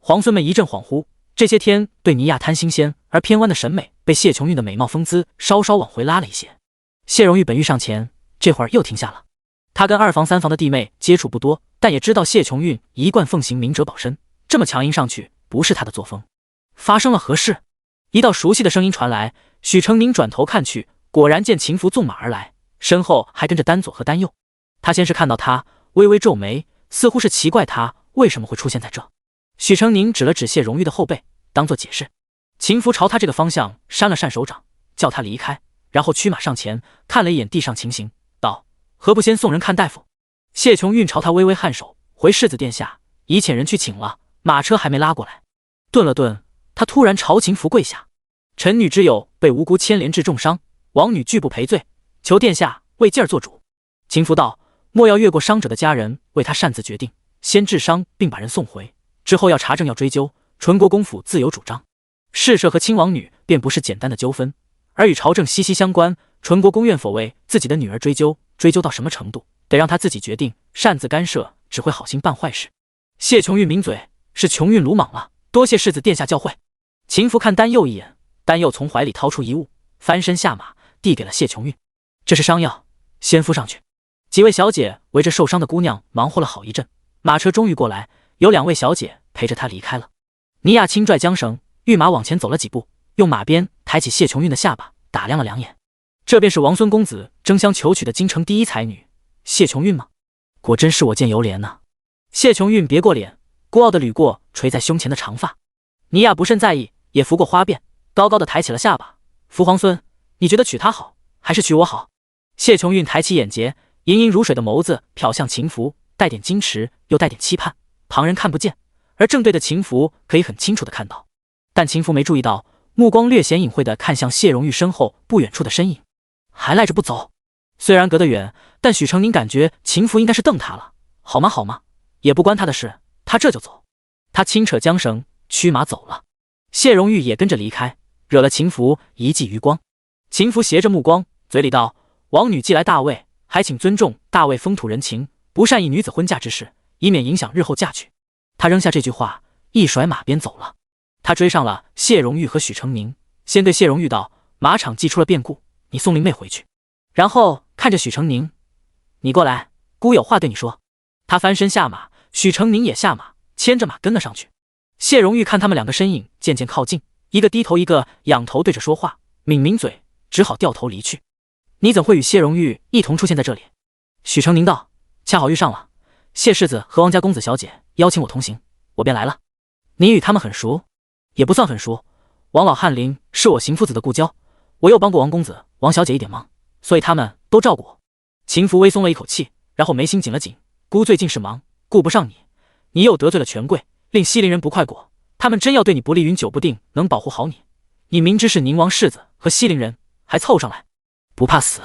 皇孙们一阵恍惚，这些天对尼亚贪新鲜而偏弯的审美，被谢琼玉的美貌风姿稍稍往回拉了一些。谢荣玉本欲上前，这会儿又停下了。他跟2房3房的弟妹接触不多，但也知道谢琼玉一贯奉行明哲保身，这么强硬上去不是他的作风。发生了何事？一道熟悉的声音传来，许成宁转头看去，果然见秦福纵马而来，身后还跟着丹左和丹右。他先是看到他，微微皱眉，似乎是奇怪他为什么会出现在这。许成宁指了指谢荣玉的后背，当作解释。秦福朝他这个方向扇了扇手掌，叫他离开，然后驱马上前，看了一眼地上情形，道：何不先送人看大夫？谢琼玉朝他微微颔首，回世子殿下，已遣人去请了，马车还没拉过来。顿了顿，他突然朝秦福跪下：臣女之友被无辜牵连致重伤，王女拒不赔罪，求殿下为继儿做主。秦福道：莫要越过伤者的家人为他擅自决定，先治伤并把人送回，之后要查证要追究，纯国公府自有主张。侍舍和亲王女便不是简单的纠纷，而与朝政息息相关，纯国公愿否为自己的女儿追究到什么程度，得让他自己决定，擅自干涉只会好心办坏事。谢琼玉抿嘴，是琼玉鲁莽了，多谢世子殿下教诲。秦福看丹右一眼，丹右从怀里掏出一物，翻身下马，递给了谢琼玉。这是伤药，先敷上去。几位小姐围着受伤的姑娘忙活了好一阵，马车终于过来，有2位小姐陪着她离开了。尼亚轻拽缰绳，御马往前走了几步，用马鞭抬起谢琼玉的下巴，打量了2眼。这便是王孙公子争相求娶的京城第一才女谢琼玉吗？果真是我见犹怜呢。谢琼韵别过脸，孤傲地捋过垂在胸前的长发。尼亚不甚在意，也拂过花辫，高高的抬起了下巴。福皇孙，你觉得娶她好，还是娶我好？谢琼韵抬起眼睫，盈盈如水的眸子瞟向秦福，带点矜持，又带点期盼。旁人看不见，而正对的秦福可以很清楚地看到。但秦福没注意到，目光略显隐晦地看向谢荣玉身后不远处的身影，还赖着不走。虽然隔得远，但许成宁感觉秦福应该是瞪他了。好吗好吗，也不关他的事，他这就走。他轻扯缰绳，驱马走了。谢荣玉也跟着离开，惹了秦福一记余光。秦福斜着目光，嘴里道：王女既来大魏，还请尊重大魏风土人情，不善意女子婚嫁之事，以免影响日后嫁娶。他扔下这句话，一甩马鞭走了。他追上了谢荣玉和许成宁，先对谢荣玉道：马场既出了变故，你送灵妹回去。然后看着许成宁：你过来，姑有话对你说。他翻身下马，许成宁也下马，牵着马跟了上去。谢荣玉看他们两个身影渐渐靠近，一个低头，一个仰头对着说话，抿抿嘴，只好掉头离去。你怎会与谢荣玉一同出现在这里？许成宁道：恰好遇上了，谢世子和王家公子小姐邀请我同行，我便来了。你与他们很熟？也不算很熟，王老翰林是我邢夫子的故交，我又帮过王公子、王小姐一点忙，所以他们都照顾我。秦福微松了一口气，然后眉心紧了紧。姑最近事忙，顾不上你，你又得罪了权贵，令西陵人不快过，他们真要对你不利，云久不定能保护好你。你明知是宁王世子和西陵人，还凑上来，不怕死？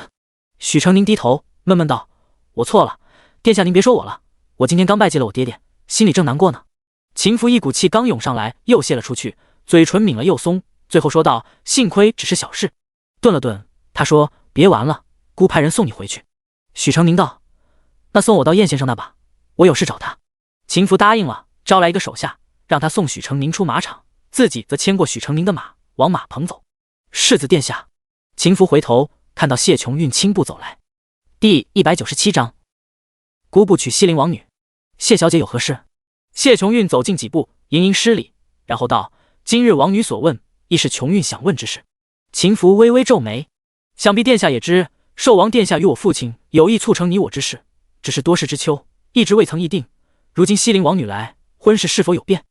许成宁低头闷闷道：我错了，殿下您别说我了，我今天刚拜见了我爹爹，心里正难过呢。秦福一股气刚涌上来，又泄了出去，嘴唇抿了又松，最后说道：幸亏只是小事。顿了顿，他说：别玩了，姑派人送你回去。许成宁道：那送我到燕先生那吧，我有事找他。秦福答应了，招来一个手下，让他送许成宁出马场，自己则牵过许成宁的马往马棚走。世子殿下。秦福回头看到谢琼韵轻步走来。第197章，姑不娶西陵王女，谢小姐有何事？谢琼韵走近几步，盈盈施礼，然后道：今日王女所问，亦是琼韵想问之事。秦福微微皱眉，想必殿下也知，寿王殿下与我父亲有意促成你我之事，只是多事之秋，一直未曾议定。如今西陵王女来，婚事是否有变？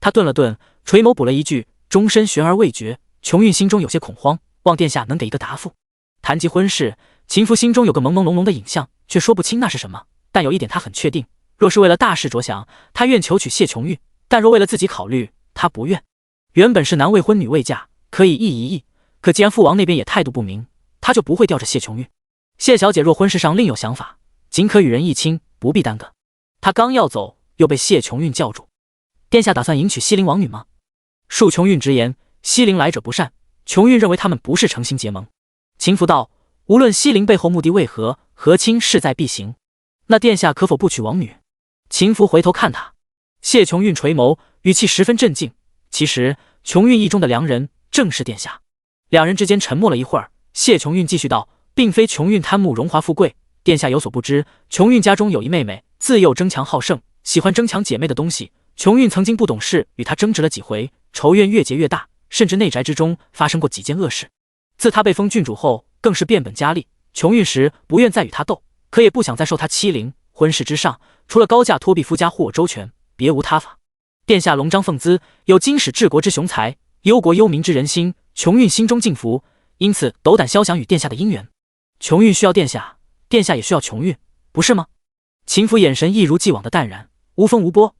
他顿了顿，垂眸补了一句：终身悬而未决。琼韵心中有些恐慌，望殿下能给一个答复。谈及婚事，秦福心中有个朦朦胧胧的影像，却说不清那是什么。但有一点他很确定，若是为了大事着想，他愿求娶谢琼韵；但若为了自己考虑，他不愿。原本是男未婚女未嫁，可以议一议，可既然父王那边也态度不明，他就不会吊着谢琼韵。谢小姐若婚事上另有想法，尽可与人议清，不必耽搁。他刚要走，又被谢琼韵叫住：殿下打算迎娶西陵王女吗？恕琼韵直言，西陵来者不善，琼韵认为他们不是诚心结盟。秦福道：无论西陵背后目的为何，和亲势在必行。那殿下可否不娶王女？秦福回头看他，谢琼韵垂眸，语气十分镇静。其实琼韵意中的良人正是殿下。两人之间沉默了一会儿，谢琼韵继续道：并非琼韵贪慕荣华富贵，殿下有所不知，琼韵家中有一妹妹，自幼争强好胜，喜欢争抢姐妹的东西。琼韵曾经不懂事，与她争执了几回，仇怨越结越大，甚至内宅之中发生过几件恶事。自他被封郡主后，更是变本加厉。琼韵时不愿再与他斗，可也不想再受他欺凌。婚事之上，除了高价托庇夫家护我周全，别无他法。殿下龙章凤姿，有经史治国之雄才，忧国忧民之人心，琼韵心中敬服，因此斗胆肖想与殿下的姻缘。琼韵需要殿下，殿下也需要琼韵，不是吗？秦福眼神一如既往的淡然，无风无波。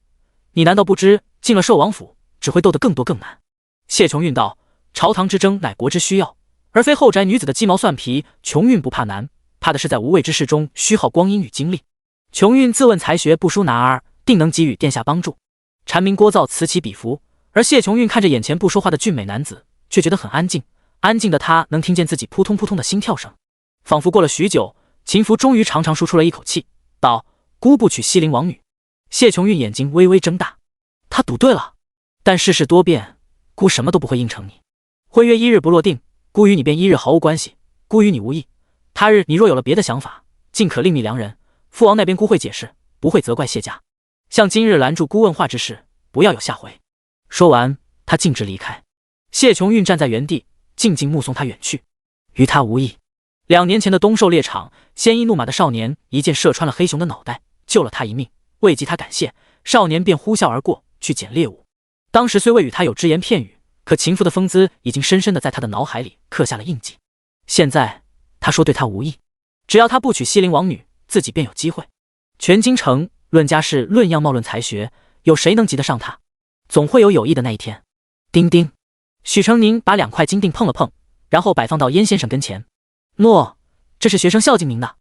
你难道不知，进了寿王府，只会斗得更多更难？谢琼韵道：朝堂之争乃国之需要，而非后宅女子的鸡毛蒜皮。琼韵不怕难，怕的是在无谓之事中虚耗光阴与精力。琼韵自问才学不输男儿，定能给予殿下帮助。蝉鸣聒噪此起彼伏，而谢琼韵看着眼前不说话的俊美男子，却觉得很安静。安静的他能听见自己扑通扑通的心跳声。仿佛过了许久，秦福终于长长舒出了一口气，道：姑不娶西陵王女。谢琼韵眼睛微微睁大，他赌对了。但世事多变，姑什么都不会应承你。婚约一日不落定，姑与你便一日毫无关系，姑与你无异。他日你若有了别的想法，尽可另觅良人。父王那边姑会解释，不会责怪谢家。像今日拦住姑问话之事，不要有下回。说完，他径直离开。谢琼韵站在原地，静静目送他远去，与他无异。2年前的东狩猎场，鲜衣怒马的少年一箭射穿了黑熊的脑袋，救了他一命。未及他感谢，少年便呼啸而过去捡猎物。当时虽未与他有只言片语，可情妇的风姿已经深深地在他的脑海里刻下了印记。现在他说对他无益，只要他不娶西陵王女，自己便有机会。全京城论家世、论样貌、论才学，有谁能及得上他？总会有意的那一天。叮叮，许成宁把2块金锭碰了碰，然后摆放到燕先生跟前。诺，这是学生孝敬您的，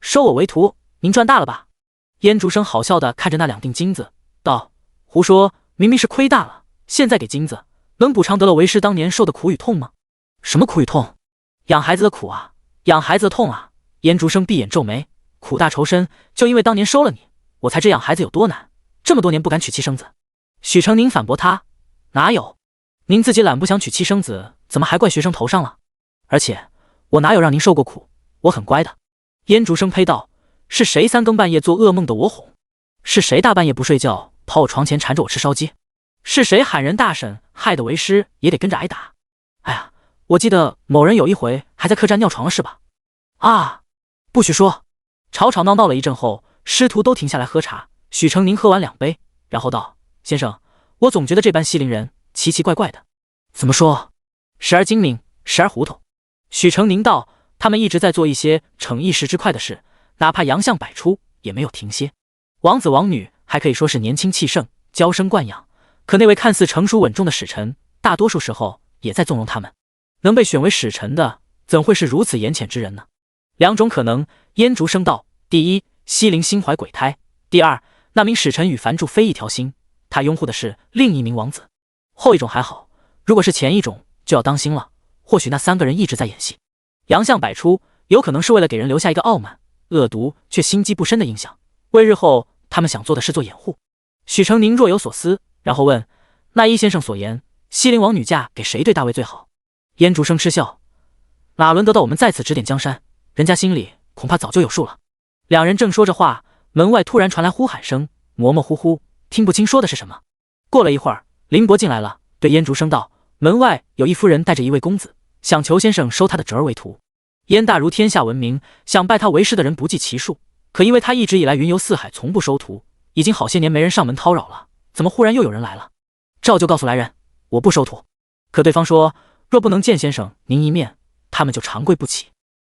收我为徒，您赚大了吧？燕竹生好笑地看着那2锭金子，道：胡说，明明是亏大了，现在给金子，能补偿得了为师当年受的苦与痛吗？什么苦与痛？养孩子的苦啊，养孩子的痛啊！燕竹生闭眼皱眉，苦大仇深，就因为当年收了你，我才知养孩子有多难，这么多年不敢娶妻生子。许成宁反驳他：哪有？您自己懒不想娶妻生子，怎么还怪学生头上了？而且我哪有让您受过苦，我很乖的。燕竹生呸道：是谁3更半夜做噩梦的我哄？是谁大半夜不睡觉跑我床前缠着我吃烧鸡？是谁喊人大婶，害得为师也得跟着挨打？哎呀，我记得某人有一回还在客栈尿床了是吧？啊，不许说！吵吵闹闹了一阵后，师徒都停下来喝茶。许成宁喝完2杯，然后道：先生，我总觉得这般西陵人奇奇怪怪的。怎么说？时而精明，时而糊涂。许成宁道：他们一直在做一些逞一时之快的事，哪怕洋相百出也没有停歇。王子王女还可以说是年轻气盛，娇生惯养，可那位看似成熟稳重的使臣，大多数时候也在纵容他们。能被选为使臣的，怎会是如此眼浅之人呢？2种可能，燕竹生道：第一，西陵心怀鬼胎；第二，那名使臣与樊柱非一条心，他拥护的是另一名王子。后一种还好，如果是前一种，就要当心了。或许那3个人一直在演戏，洋相百出，有可能是为了给人留下一个傲慢、恶毒却心机不深的印象，为日后他们想做的事做掩护。许成宁若有所思，然后问：那依先生所言，西陵王女嫁给谁对大魏最好？燕竹生嗤笑：哪轮得到我们在此指点江山，人家心里恐怕早就有数了。2人正说着话，门外突然传来呼喊声，模模糊糊，听不清说的是什么。过了一会儿，林伯进来了，对燕竹生道：门外有一夫人带着一位公子，想求先生收他的侄儿为徒。燕大儒天下闻名，想拜他为师的人不计其数，可因为他一直以来云游四海，从不收徒，已经好些年没人上门叨扰了，怎么忽然又有人来了？照就告诉来人，我不收徒。可对方说，若不能见先生您一面，他们就长跪不起。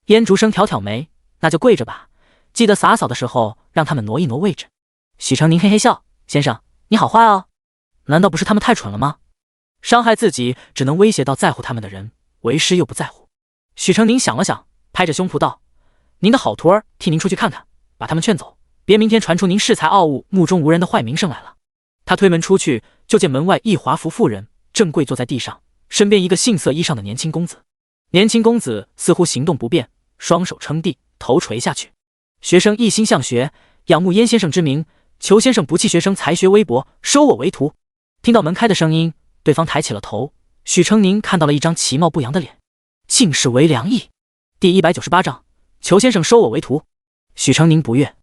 燕竹生挑挑眉，那就跪着吧，记得洒扫的时候让他们挪一挪位置。许成宁嘿嘿笑：先生你好坏哦，难道不是他们太蠢了吗？伤害自己只能威胁到在乎他们的人，为师又不在乎。许成宁想了想，拍着胸脯道：您的好徒儿替您出去看看，把他们劝走，别明天传出您恃才傲物、目中无人的坏名声来了。他推门出去，就见门外一华服妇人正跪坐在地上，身边一个杏色衣裳的年轻公子。年轻公子似乎行动不便，双手撑地，头垂下去。学生一心向学，仰慕燕先生之名，求先生不弃学生才学微薄，收我为徒。听到门开的声音，对方抬起了头，许成宁看到了一张其貌不扬的脸，竟是韦良义。第198章，求先生收我为徒。许成宁不悦，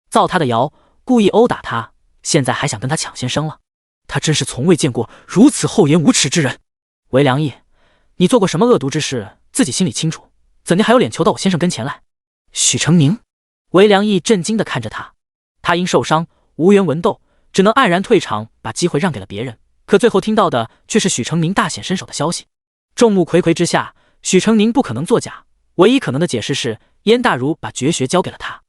造他的谣，故意殴打他，现在还想跟他抢先生了。他真是从未见过如此厚颜无耻之人。韦良义，你做过什么恶毒之事，自己心里清楚，怎地还有脸求到我先生跟前来？许成宁，韦良义震惊地看着他。他因受伤无缘文斗，只能黯然退场，把机会让给了别人。可最后听到的却是许成宁大显身手的消息。众目睽睽之下，许成宁不可能作假，唯一可能的解释是燕大儒把绝学交给了他。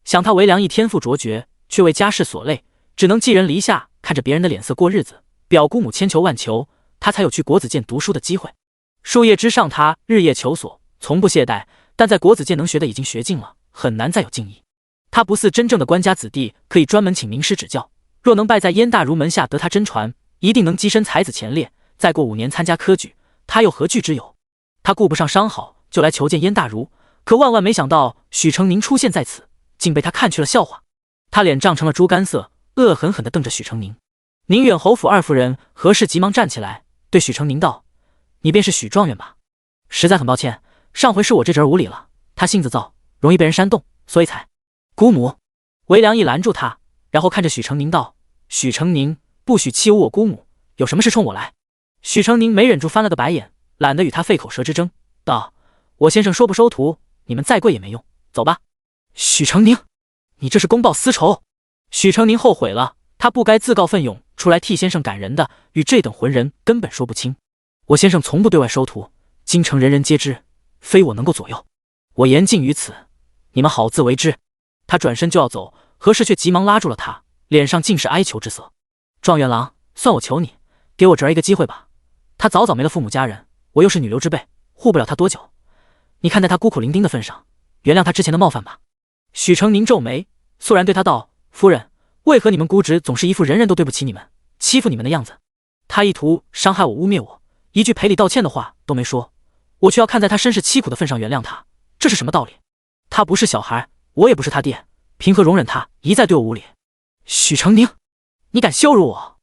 想他韦良义天赋卓绝，却为家世所累，只能寄人篱下，看着别人的脸色过日子。表姑母千求万求，他才有去国子监读书的机会。树叶之上，他日夜求索，从不懈怠，但在国子监能学的已经学尽了，很难再有进意。他不似真正的官家子弟，可以专门请名师指教，若能拜在燕大儒门下得他真传，一定能跻身才子前列，再过5年参加科举，他又何惧之有？他顾不上伤好，就来求见燕大儒，可万万没想到许成宁出现在此，竟被他看去了笑话。他脸涨成了猪肝色，恶狠狠地瞪着许成宁。宁远侯府2夫人何氏急忙站起来，对许成宁道：你便是许状元吧？实在很抱歉，上回是我这侄儿无礼了，他性子躁，容易被人煽动，所以才……姑母，韦良义拦住他，然后看着许成宁道：许成宁，不许欺侮我姑母，有什么事冲我来。许成宁没忍住翻了个白眼，懒得与他费口舌之争，道：我先生说不收徒，你们再跪也没用，走吧。许成宁，你这是公报私仇。许成宁后悔了，他不该自告奋勇出来替先生感人的，与这等浑人根本说不清。我先生从不对外收徒，京城人人皆知，非我能够左右。我言尽于此，你们好自为之。他转身就要走，何氏却急忙拉住了他，脸上尽是哀求之色。状元郎，算我求你，给我侄儿一个机会吧。他早早没了父母家人，我又是女流之辈，护不了他多久。你看在他孤苦伶仃的份上，原谅他之前的冒犯吧。许成宁皱眉，肃然对他道：夫人，为何你们姑侄总是一副人人都对不起你们，欺负你们的样子？他意图伤害我，污蔑我，一句赔礼道歉的话都没说，我却要看在他身世凄苦的份上原谅他，这是什么道理？他不是小孩，我也不是他爹，凭何容忍他一再对我无礼？许成宁，你敢羞辱我！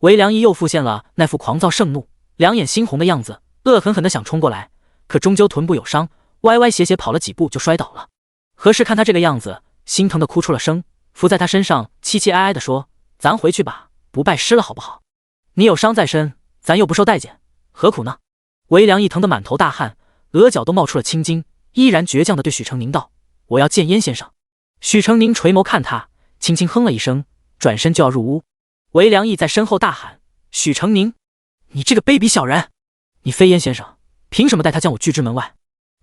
韦良义又复现了那副狂躁盛怒，两眼猩红的样子，恶狠狠地想冲过来，可终究臀部有伤，歪歪斜斜跑了几步就摔倒了。何氏看他这个样子，心疼的哭出了声，伏在他身上凄凄哀哀地说：咱回去吧，不拜师了好不好？你有伤在身，咱又不受待见，何苦呢？韦良义疼得满头大汗，额角都冒出了青筋，依然倔强地对许成宁道：我要见燕先生。许成宁垂眸看他，轻轻哼了一声，转身就要入屋。韦良义在身后大喊：许成宁，你这个卑鄙小人，你非燕先生，凭什么带他将我拒之门外？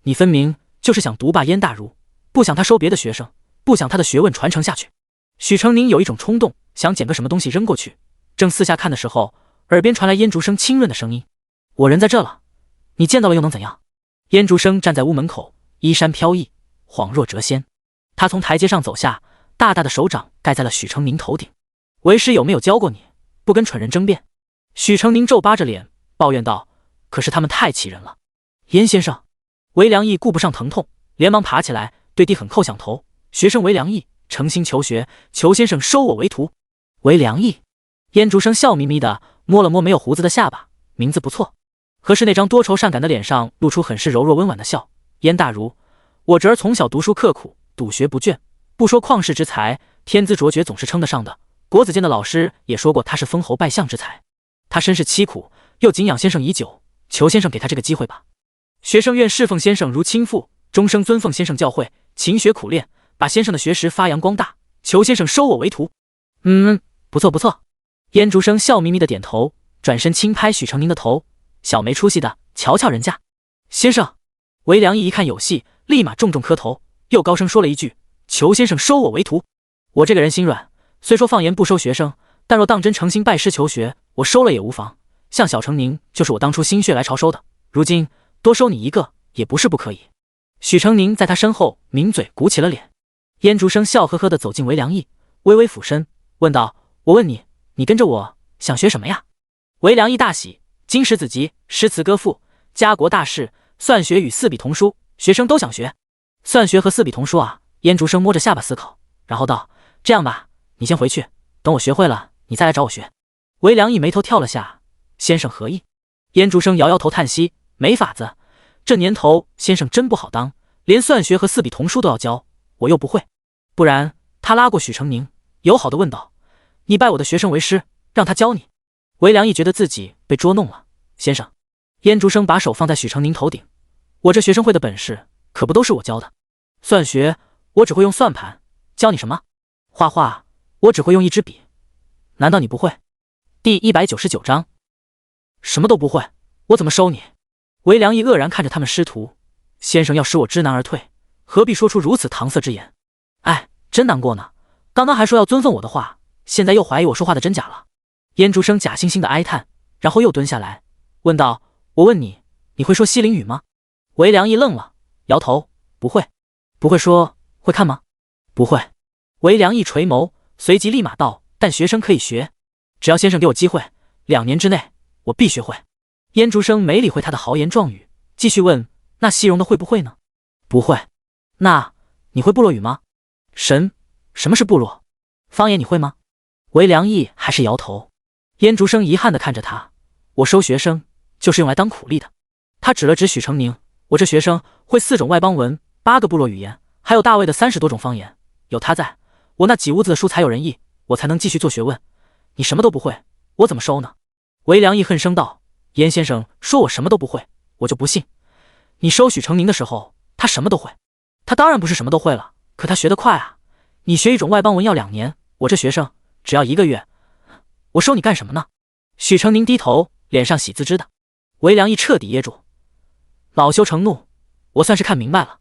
你分明就是想独霸燕大儒，不想他收别的学生，不想他的学问传承下去。许成宁有一种冲动，想捡个什么东西扔过去，正四下看的时候，耳边传来燕竹生清润的声音：我人在这了，你见到了又能怎样？燕竹生站在屋门口，衣衫飘逸，恍若谪仙。他从台阶上走下，大大的手掌盖在了许成宁头顶。为师有没有教过你，不跟蠢人争辩？许成宁皱巴着脸抱怨道：可是他们太气人了。燕先生，韦良义顾不上疼痛，连忙爬起来，对地狠叩响头：学生韦良义，诚心求学，求先生收我为徒。韦良义，燕竹生笑眯眯的摸了摸没有胡子的下巴，名字不错。何氏那张多愁善感的脸上露出很是柔弱温婉的笑：燕大儒，我侄儿从小读书刻苦，笃学不倦，不说旷世之才，天资卓绝总是称得上的。国子监的老师也说过他是封侯拜相之才。他身世凄苦，又敬仰先生已久，求先生给他这个机会吧。学生愿侍奉先生如亲父，终生遵奉先生教诲，勤学苦练，把先生的学识发扬光大，求先生收我为徒。不错不错。燕竹生笑眯眯的点头，转身轻拍许成宁的头：小没出息的，瞧瞧人家。先生。韦良义一看有戏，立马重重磕头，又高声说了一句：求先生收我为徒。我这个人心软，虽说放言不收学生，但若当真诚心拜师求学，我收了也无妨。像小成宁就是我当初心血来潮收的，如今多收你一个也不是不可以。许成宁在他身后抿嘴鼓起了脸。燕竹生笑呵呵地走进韦良义，微微俯身问道：我问你，你跟着我想学什么呀？韦良义大喜，经史子集，诗词歌赋，家国大事，算学与四笔童书，学生都想学。算学和四笔童书啊？燕竹生摸着下巴思考，然后道：这样吧，你先回去，等我学会了，你再来找我学。韦良义眉头跳了下：先生何意？燕竹生摇摇头叹息：没法子，这年头先生真不好当，连算学和四笔童书都要教，我又不会。不然他拉过许成宁，友好的问道：你拜我的学生为师，让他教你？韦良义觉得自己被捉弄了。先生。燕竹生把手放在许成宁头顶：我这学生会的本事可不都是我教的。算学我只会用算盘，教你什么？画画我只会用一支笔，难道你不会？第199章，什么都不会，我怎么收你？韦良义愕然看着他们师徒：先生要使我知难而退，何必说出如此搪塞之言？哎，真难过呢，刚刚还说要遵奉我的话，现在又怀疑我说话的真假了。燕竹生假惺惺的哀叹，然后又蹲下来问道：我问你，你会说西陵语吗？韦良义愣了，摇头：不会。不会说，会看吗？不会。韦良义垂眸，随即立马道：但学生可以学，只要先生给我机会，2年之内我必学会。燕竹生没理会他的豪言壮语，继续问：那西戎的会不会呢？不会。那你会部落语吗？什么是部落？方言你会吗？韦良义还是摇头。燕竹生遗憾地看着他：我收学生就是用来当苦力的。他指了指许成宁：我这学生会4种外邦文，8个部落语言，还有大卫的30多种方言，有他在，我那几屋子的书才有人意，我才能继续做学问。你什么都不会，我怎么收呢？韦良义恨声道：燕先生说我什么都不会，我就不信。你收许成宁的时候，他什么都会。他当然不是什么都会了，可他学得快啊。你学一种外邦文要2年，我这学生只要1个月，我收你干什么呢？许成宁低头，脸上喜滋滋的。韦良义彻底噎住，恼羞成怒，我算是看明白了，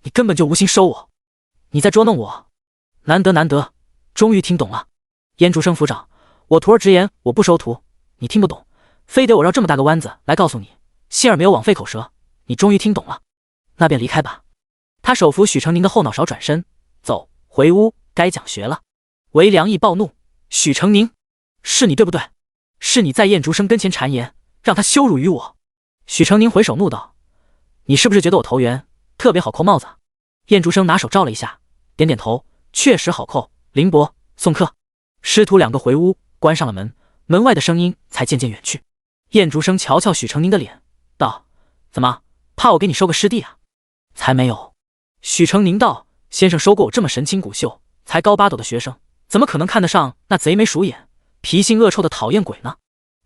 你根本就无心收我，你在捉弄我。难得，终于听懂了。燕竹生府长，我徒儿直言我不收徒，你听不懂，非得我绕这么大个弯子来告诉你，幸而没有枉费口舌，你终于听懂了，那便离开吧。他手扶许成宁的后脑勺，转身走回屋，该讲学了。韦良义暴怒，许成宁，是你对不对？是你在燕竹生跟前谗言，让他羞辱于我。许成宁回首怒道，你是不是觉得我投缘特别好扣帽子？燕竹生拿手照了一下，点点头，确实好扣。林伯送客。师徒2个回屋，关上了门，门外的声音才渐渐远去。燕竹生瞧瞧许成宁的脸，道，怎么怕我给你收个师弟啊？才没有。许成宁道，先生收过我这么神清骨秀才高8斗的学生，怎么可能看得上那贼眉鼠眼脾性恶臭的讨厌鬼呢？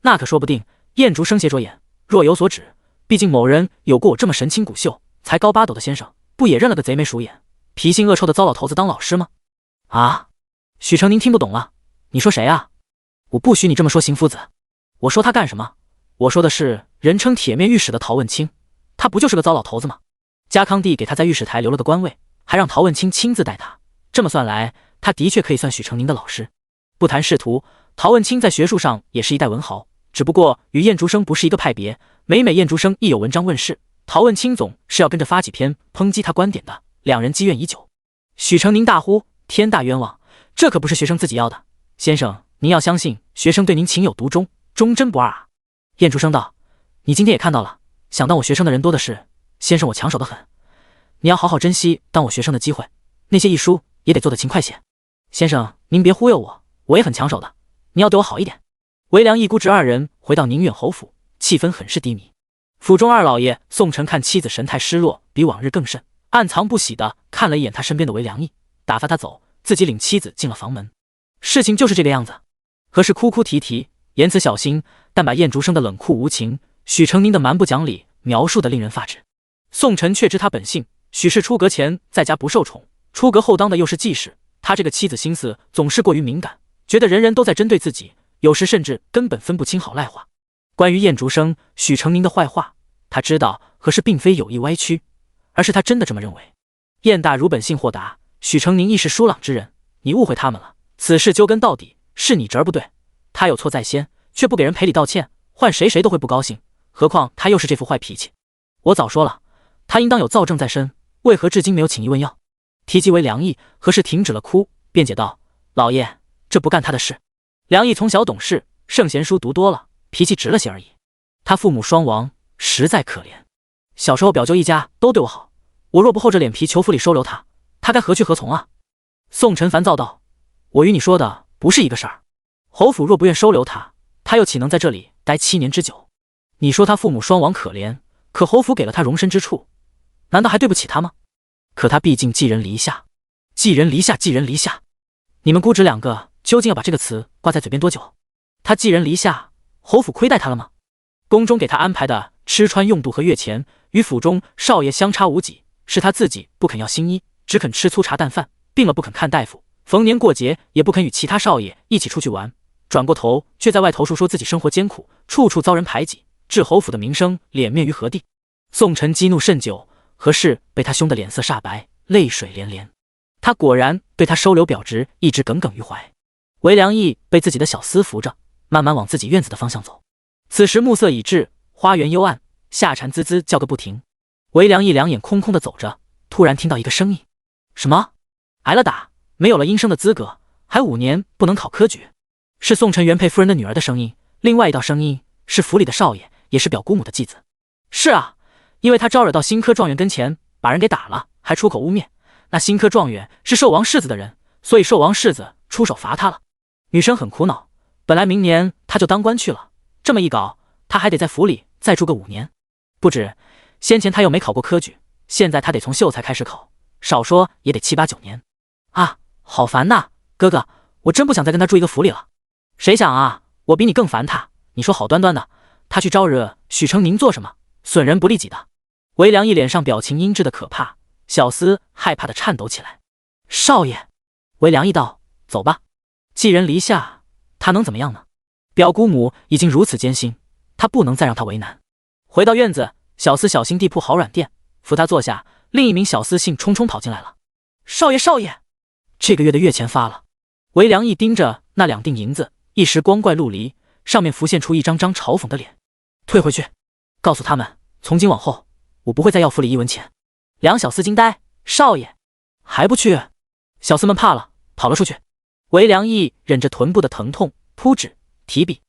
那可说不定。燕竹生斜着眼，若有所指，毕竟某人有过我这么神清骨秀才高8斗的先生，不也认了个贼眉鼠眼脾性恶臭的糟老头子当老师吗？啊！许成宁听不懂了，你说谁啊？我不许你这么说邢夫子。我说他干什么？我说的是人称铁面御史的陶问清，他不就是个糟老头子吗？家康帝给他在御史台留了个官位，还让陶问清亲自带他，这么算来，他的确可以算许成宁的老师。不谈仕途，陶问清在学术上也是一代文豪，只不过与燕竹生不是一个派别。每燕竹生一有文章问世，陶问清总是要跟着发几篇抨击他观点的，两人积怨已久。许成宁大呼，天大冤枉，这可不是学生自己要的，先生您要相信学生对您情有独钟，忠贞不二啊。燕竹生道，你今天也看到了，想当我学生的人多的是，先生我抢手的很，你要好好珍惜当我学生的机会，那些译书也得做得勤快些。先生您别忽悠我，我也很抢手的，你要对我好一点。韦良义姑侄2人回到宁远侯府，气氛很是低迷。府中2老爷宋晨看妻子神态失落，比往日更甚，暗藏不喜的看了一眼他身边的韦良义，打发他走，自己领妻子进了房门。事情就是这个样子。何氏哭哭啼啼，言辞小心，但把燕竹生的冷酷无情，许成宁的蛮不讲理描述的令人发指。宋晨却知他本性，许氏出阁前在家不受宠，出阁后当的又是继室，他这个妻子心思总是过于敏感，觉得人人都在针对自己，有时甚至根本分不清好赖话。关于燕竹生、许成宁的坏话，他知道何氏并非有意歪曲，而是他真的这么认为。燕大儒本性豁达，许成宁亦是疏朗之人，你误会他们了，此事究根到底是你侄儿不对，他有错在先，却不给人赔礼道歉，换谁都会不高兴，何况他又是这副坏脾气。我早说了，他应当有造证在身，为何至今没有请医问药？提及为良义，何氏停止了哭，辩解道，老爷，这不干他的事。良义从小懂事，圣贤书读多了，脾气直了些而已。他父母双亡，实在可怜，小时候表舅一家都对我好，我若不厚着脸皮求府里收留他，他该何去何从啊？宋晨烦躁道，我与你说的不是一个事儿，侯府若不愿收留他，他又岂能在这里待7年之久？你说他父母双亡可怜，可侯府给了他容身之处，难道还对不起他吗？可他毕竟寄人篱下，寄人篱下，寄人篱下，你们姑侄2个究竟要把这个词挂在嘴边多久？他寄人篱下，侯府亏待他了吗？宫中给他安排的吃穿用度和月钱与府中少爷相差无几，是他自己不肯要新衣，只肯吃粗茶淡饭，病了不肯看大夫，逢年过节也不肯与其他少爷一起出去玩，转过头却在外头述说自己生活艰苦，处处遭人排挤，置侯府的名声脸面于何地？宋晨激怒甚久，何氏被他凶得脸色煞白，泪水连连。他果然对他收留表侄一直耿耿于怀。韦良义被自己的小厮扶着，慢慢往自己院子的方向走。此时暮色已至，花园幽暗，夏蝉滋滋叫个不停。韦良义2眼空空的走着，突然听到一个声音，什么？挨了打，没有了医生的资格，还5年不能考科举。是宋晨原配夫人的女儿的声音。另外一道声音是府里的少爷，也是表姑母的继子。是啊，因为他招惹到新科状元跟前，把人给打了，还出口污蔑。那新科状元是寿王世子的人，所以寿王世子出手罚他了。女生很苦恼，本来明年他就当官去了，这么一搞，他还得在府里再住个5年。不止，先前他又没考过科举，现在他得从秀才开始考，少说也得7、8、9年。啊，好烦呐！哥哥，我真不想再跟他住一个府里了。谁想啊，我比你更烦他。你说好端端的，他去招惹许成宁做什么？损人不利己的。韦良义脸上表情阴鸷的可怕，小厮害怕的颤抖起来。少爷，韦良义道，走吧。寄人篱下，他能怎么样呢？表姑母已经如此艰辛，他不能再让他为难。回到院子，小厮小心地铺好软垫，扶他坐下。另一名小厮兴冲冲跑进来了：“少爷，少爷，这个月的月钱发了。”韦良义盯着那2锭银子，一时光怪陆离，上面浮现出一张张嘲讽的脸。退回去，告诉他们，从今往后，我不会再要府里1文钱。两小厮惊呆：“少爷还不去？”小厮们怕了，跑了出去。韦良义忍着臀部的疼痛，铺纸提笔。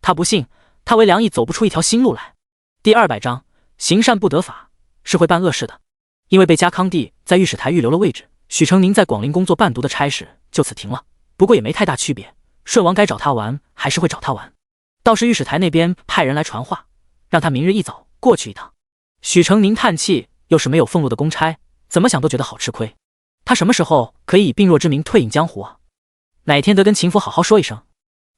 他不信，他韦良义走不出一条新路来。第200章，行善不得法，是会办恶事的。因为被家康帝在御史台预留了位置，许成宁在广陵宫做伴读的差事就此停了。不过也没太大区别，顺王该找他玩还是会找他玩。倒是御史台那边派人来传话，让他明日一早过去一趟。许成宁叹气，又是没有俸禄的公差，怎么想都觉得好吃亏。他什么时候可以以病弱之名退隐江湖啊？哪天得跟秦府好好说一声。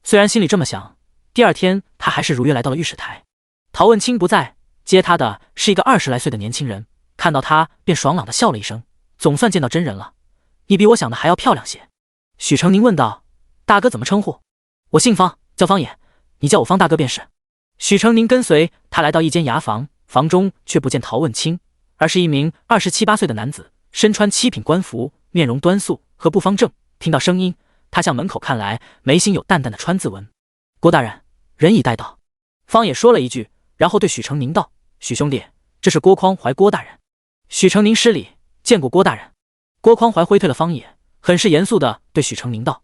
虽然心里这么想，第2天他还是如约来到了御史台。陶问清不在，接他的是一个20来岁的年轻人，看到他便爽朗地笑了一声：“总算见到真人了，你比我想的还要漂亮些。”许成宁问道：“大哥怎么称呼？”“我姓方，叫方野，你叫我方大哥便是。”许成宁跟随他来到一间牙房，房中却不见陶问清，而是一名27、8岁的男子，身穿7品官服，面容端肃，和不方正。听到声音，他向门口看来，眉心有淡淡的川字纹。“郭大人，人已带到。”方野说了一句，然后对许成宁道：“许兄弟，这是郭匡怀郭大人。”许成宁施礼：“见过郭大人。”郭匡怀挥退了方野，很是严肃地对许成宁道：“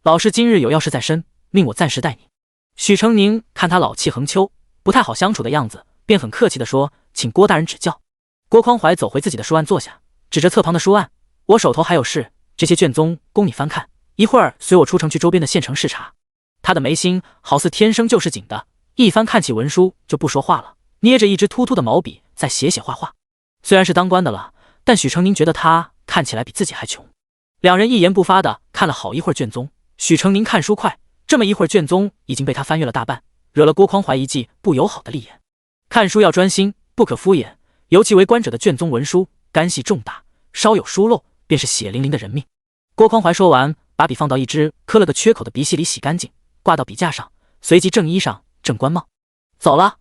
老师今日有要事在身，命我暂时带你。”许成宁看他老气横秋，不太好相处的样子，便很客气地说：“请郭大人指教。”郭匡怀走回自己的书案坐下，指着侧旁的书案：“我手头还有事，这些卷宗供你翻看，一会儿随我出城去周边的县城视察。”他的眉心好似天生就是紧的，一翻看起文书就不说话了，捏着一支突突的毛笔在写写画画。虽然是当官的了，但许成宁觉得他看起来比自己还穷。两人一言不发的看了好一会儿卷宗。许成宁看书快，这么一会儿卷宗已经被他翻阅了大半，惹了郭匡怀一记不友好的厉言。看书要专心，不可敷衍，尤其为官者的卷宗文书干系重大，稍有疏漏便是血淋淋的人命。郭匡怀说完，把笔放到一支磕了个缺口的笔芯里洗干净，挂到笔架上，随即正衣裳正官帽走了。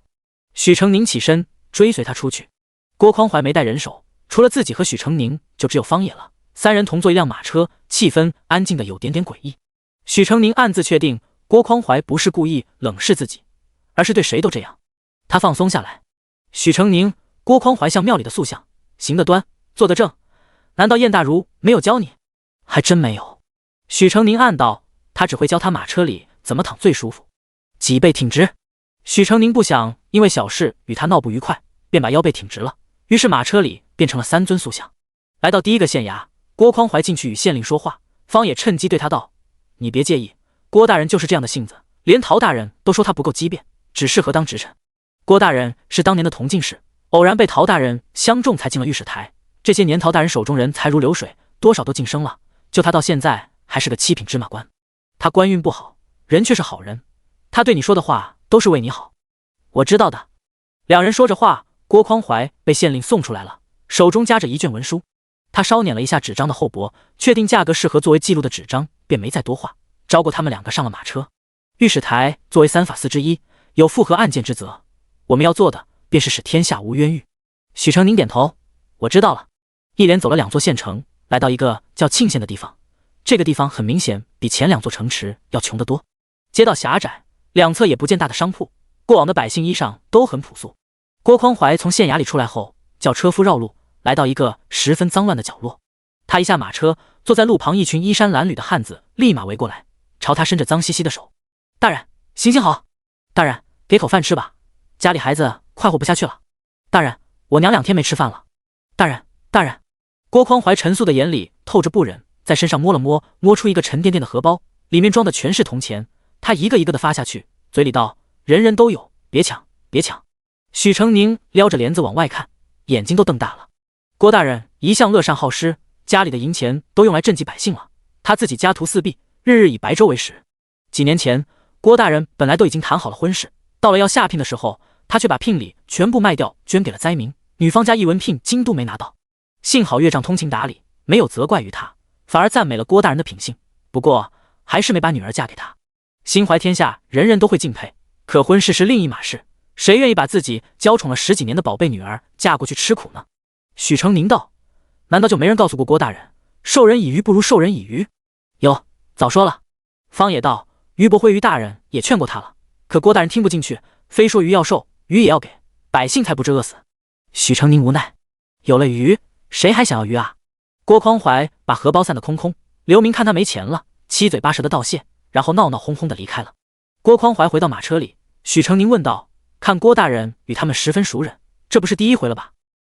许成宁起身追随他出去。郭匡怀没带人手，除了自己和许成宁，就只有方野了。3人同坐一辆马车，气氛安静的有点点诡异。许成宁暗自确定，郭匡怀不是故意冷视自己，而是对谁都这样。他放松下来。许成宁，郭匡怀像庙里的塑像，行得端，坐得正。难道燕大儒没有教你？还真没有。许成宁暗道，他只会教他马车里怎么躺最舒服，脊背挺直。许成宁不想因为小事与他闹不愉快，便把腰背挺直了。于是马车里变成了3尊塑像。来到第1个县衙，郭匡怀进去与县令说话，方也趁机对他道：“你别介意，郭大人就是这样的性子，连陶大人都说他不够机变，只适合当直臣。郭大人是当年的同进士，偶然被陶大人相中才进了御史台，这些年陶大人手中人才如流水，多少都晋升了，就他到现在还是个7品芝麻官。他官运不好，人却是好人，他对你说的话都是为你好。”“我知道的。”两人说着话，郭匡怀被县令送出来了，手中夹着一卷文书。他稍捻了一下纸张的厚薄，确定价格适合作为记录的纸张，便没再多话，招过他们2个上了马车。御史台作为3法司之一，有复核案件之责，我们要做的便是使天下无冤狱。许成宁点头：“我知道了。”一连走了2座县城，来到一个叫庆县的地方。这个地方很明显比前2座城池要穷得多，街道狭窄，两侧也不见大的商铺，过往的百姓衣裳都很朴素。郭匡怀从县衙里出来后，叫车夫绕路，来到一个十分脏乱的角落。他一下马车，坐在路旁，一群衣衫褴褛的汉子立马围过来，朝他伸着脏兮兮的手：“大人，行行好！大人，给口饭吃吧，家里孩子快活不下去了。大人，我娘2天没吃饭了。大人，大人！”郭匡怀陈肃的眼里透着不忍，在身上摸了摸，摸出一个沉甸甸的荷包，里面装的全是铜钱。他一个一个的发下去，嘴里道：“人人都有，别抢，别抢。”许成宁撩着帘子往外看，眼睛都瞪大了。郭大人一向乐善好施，家里的银钱都用来赈济百姓了，他自己家徒四壁，日日以白粥为食。几年前，郭大人本来都已经谈好了婚事，到了要下聘的时候，他却把聘礼全部卖掉，捐给了灾民。女方家一文聘金都没拿到。幸好岳丈通情达理，没有责怪于他，反而赞美了郭大人的品性。不过还是没把女儿嫁给他。心怀天下，人人都会敬佩，可婚事是另一码事，谁愿意把自己娇宠了10几年的宝贝女儿嫁过去吃苦呢？许成宁道：难道就没人告诉过郭大人，授人以鱼不如授人以渔？有，早说了。方野道：于伯辉于大人也劝过他了，可郭大人听不进去，非说鱼要授，鱼也要给，百姓才不致饿死。许成宁无奈，有了鱼，谁还想要鱼啊？郭匡怀把荷包散得空空，刘明看他没钱了，七嘴八舌的道谢，然后闹闹哄哄的离开了。郭匡怀回到马车里，许成宁问道：看郭大人与他们十分熟稔，这不是第一回了吧？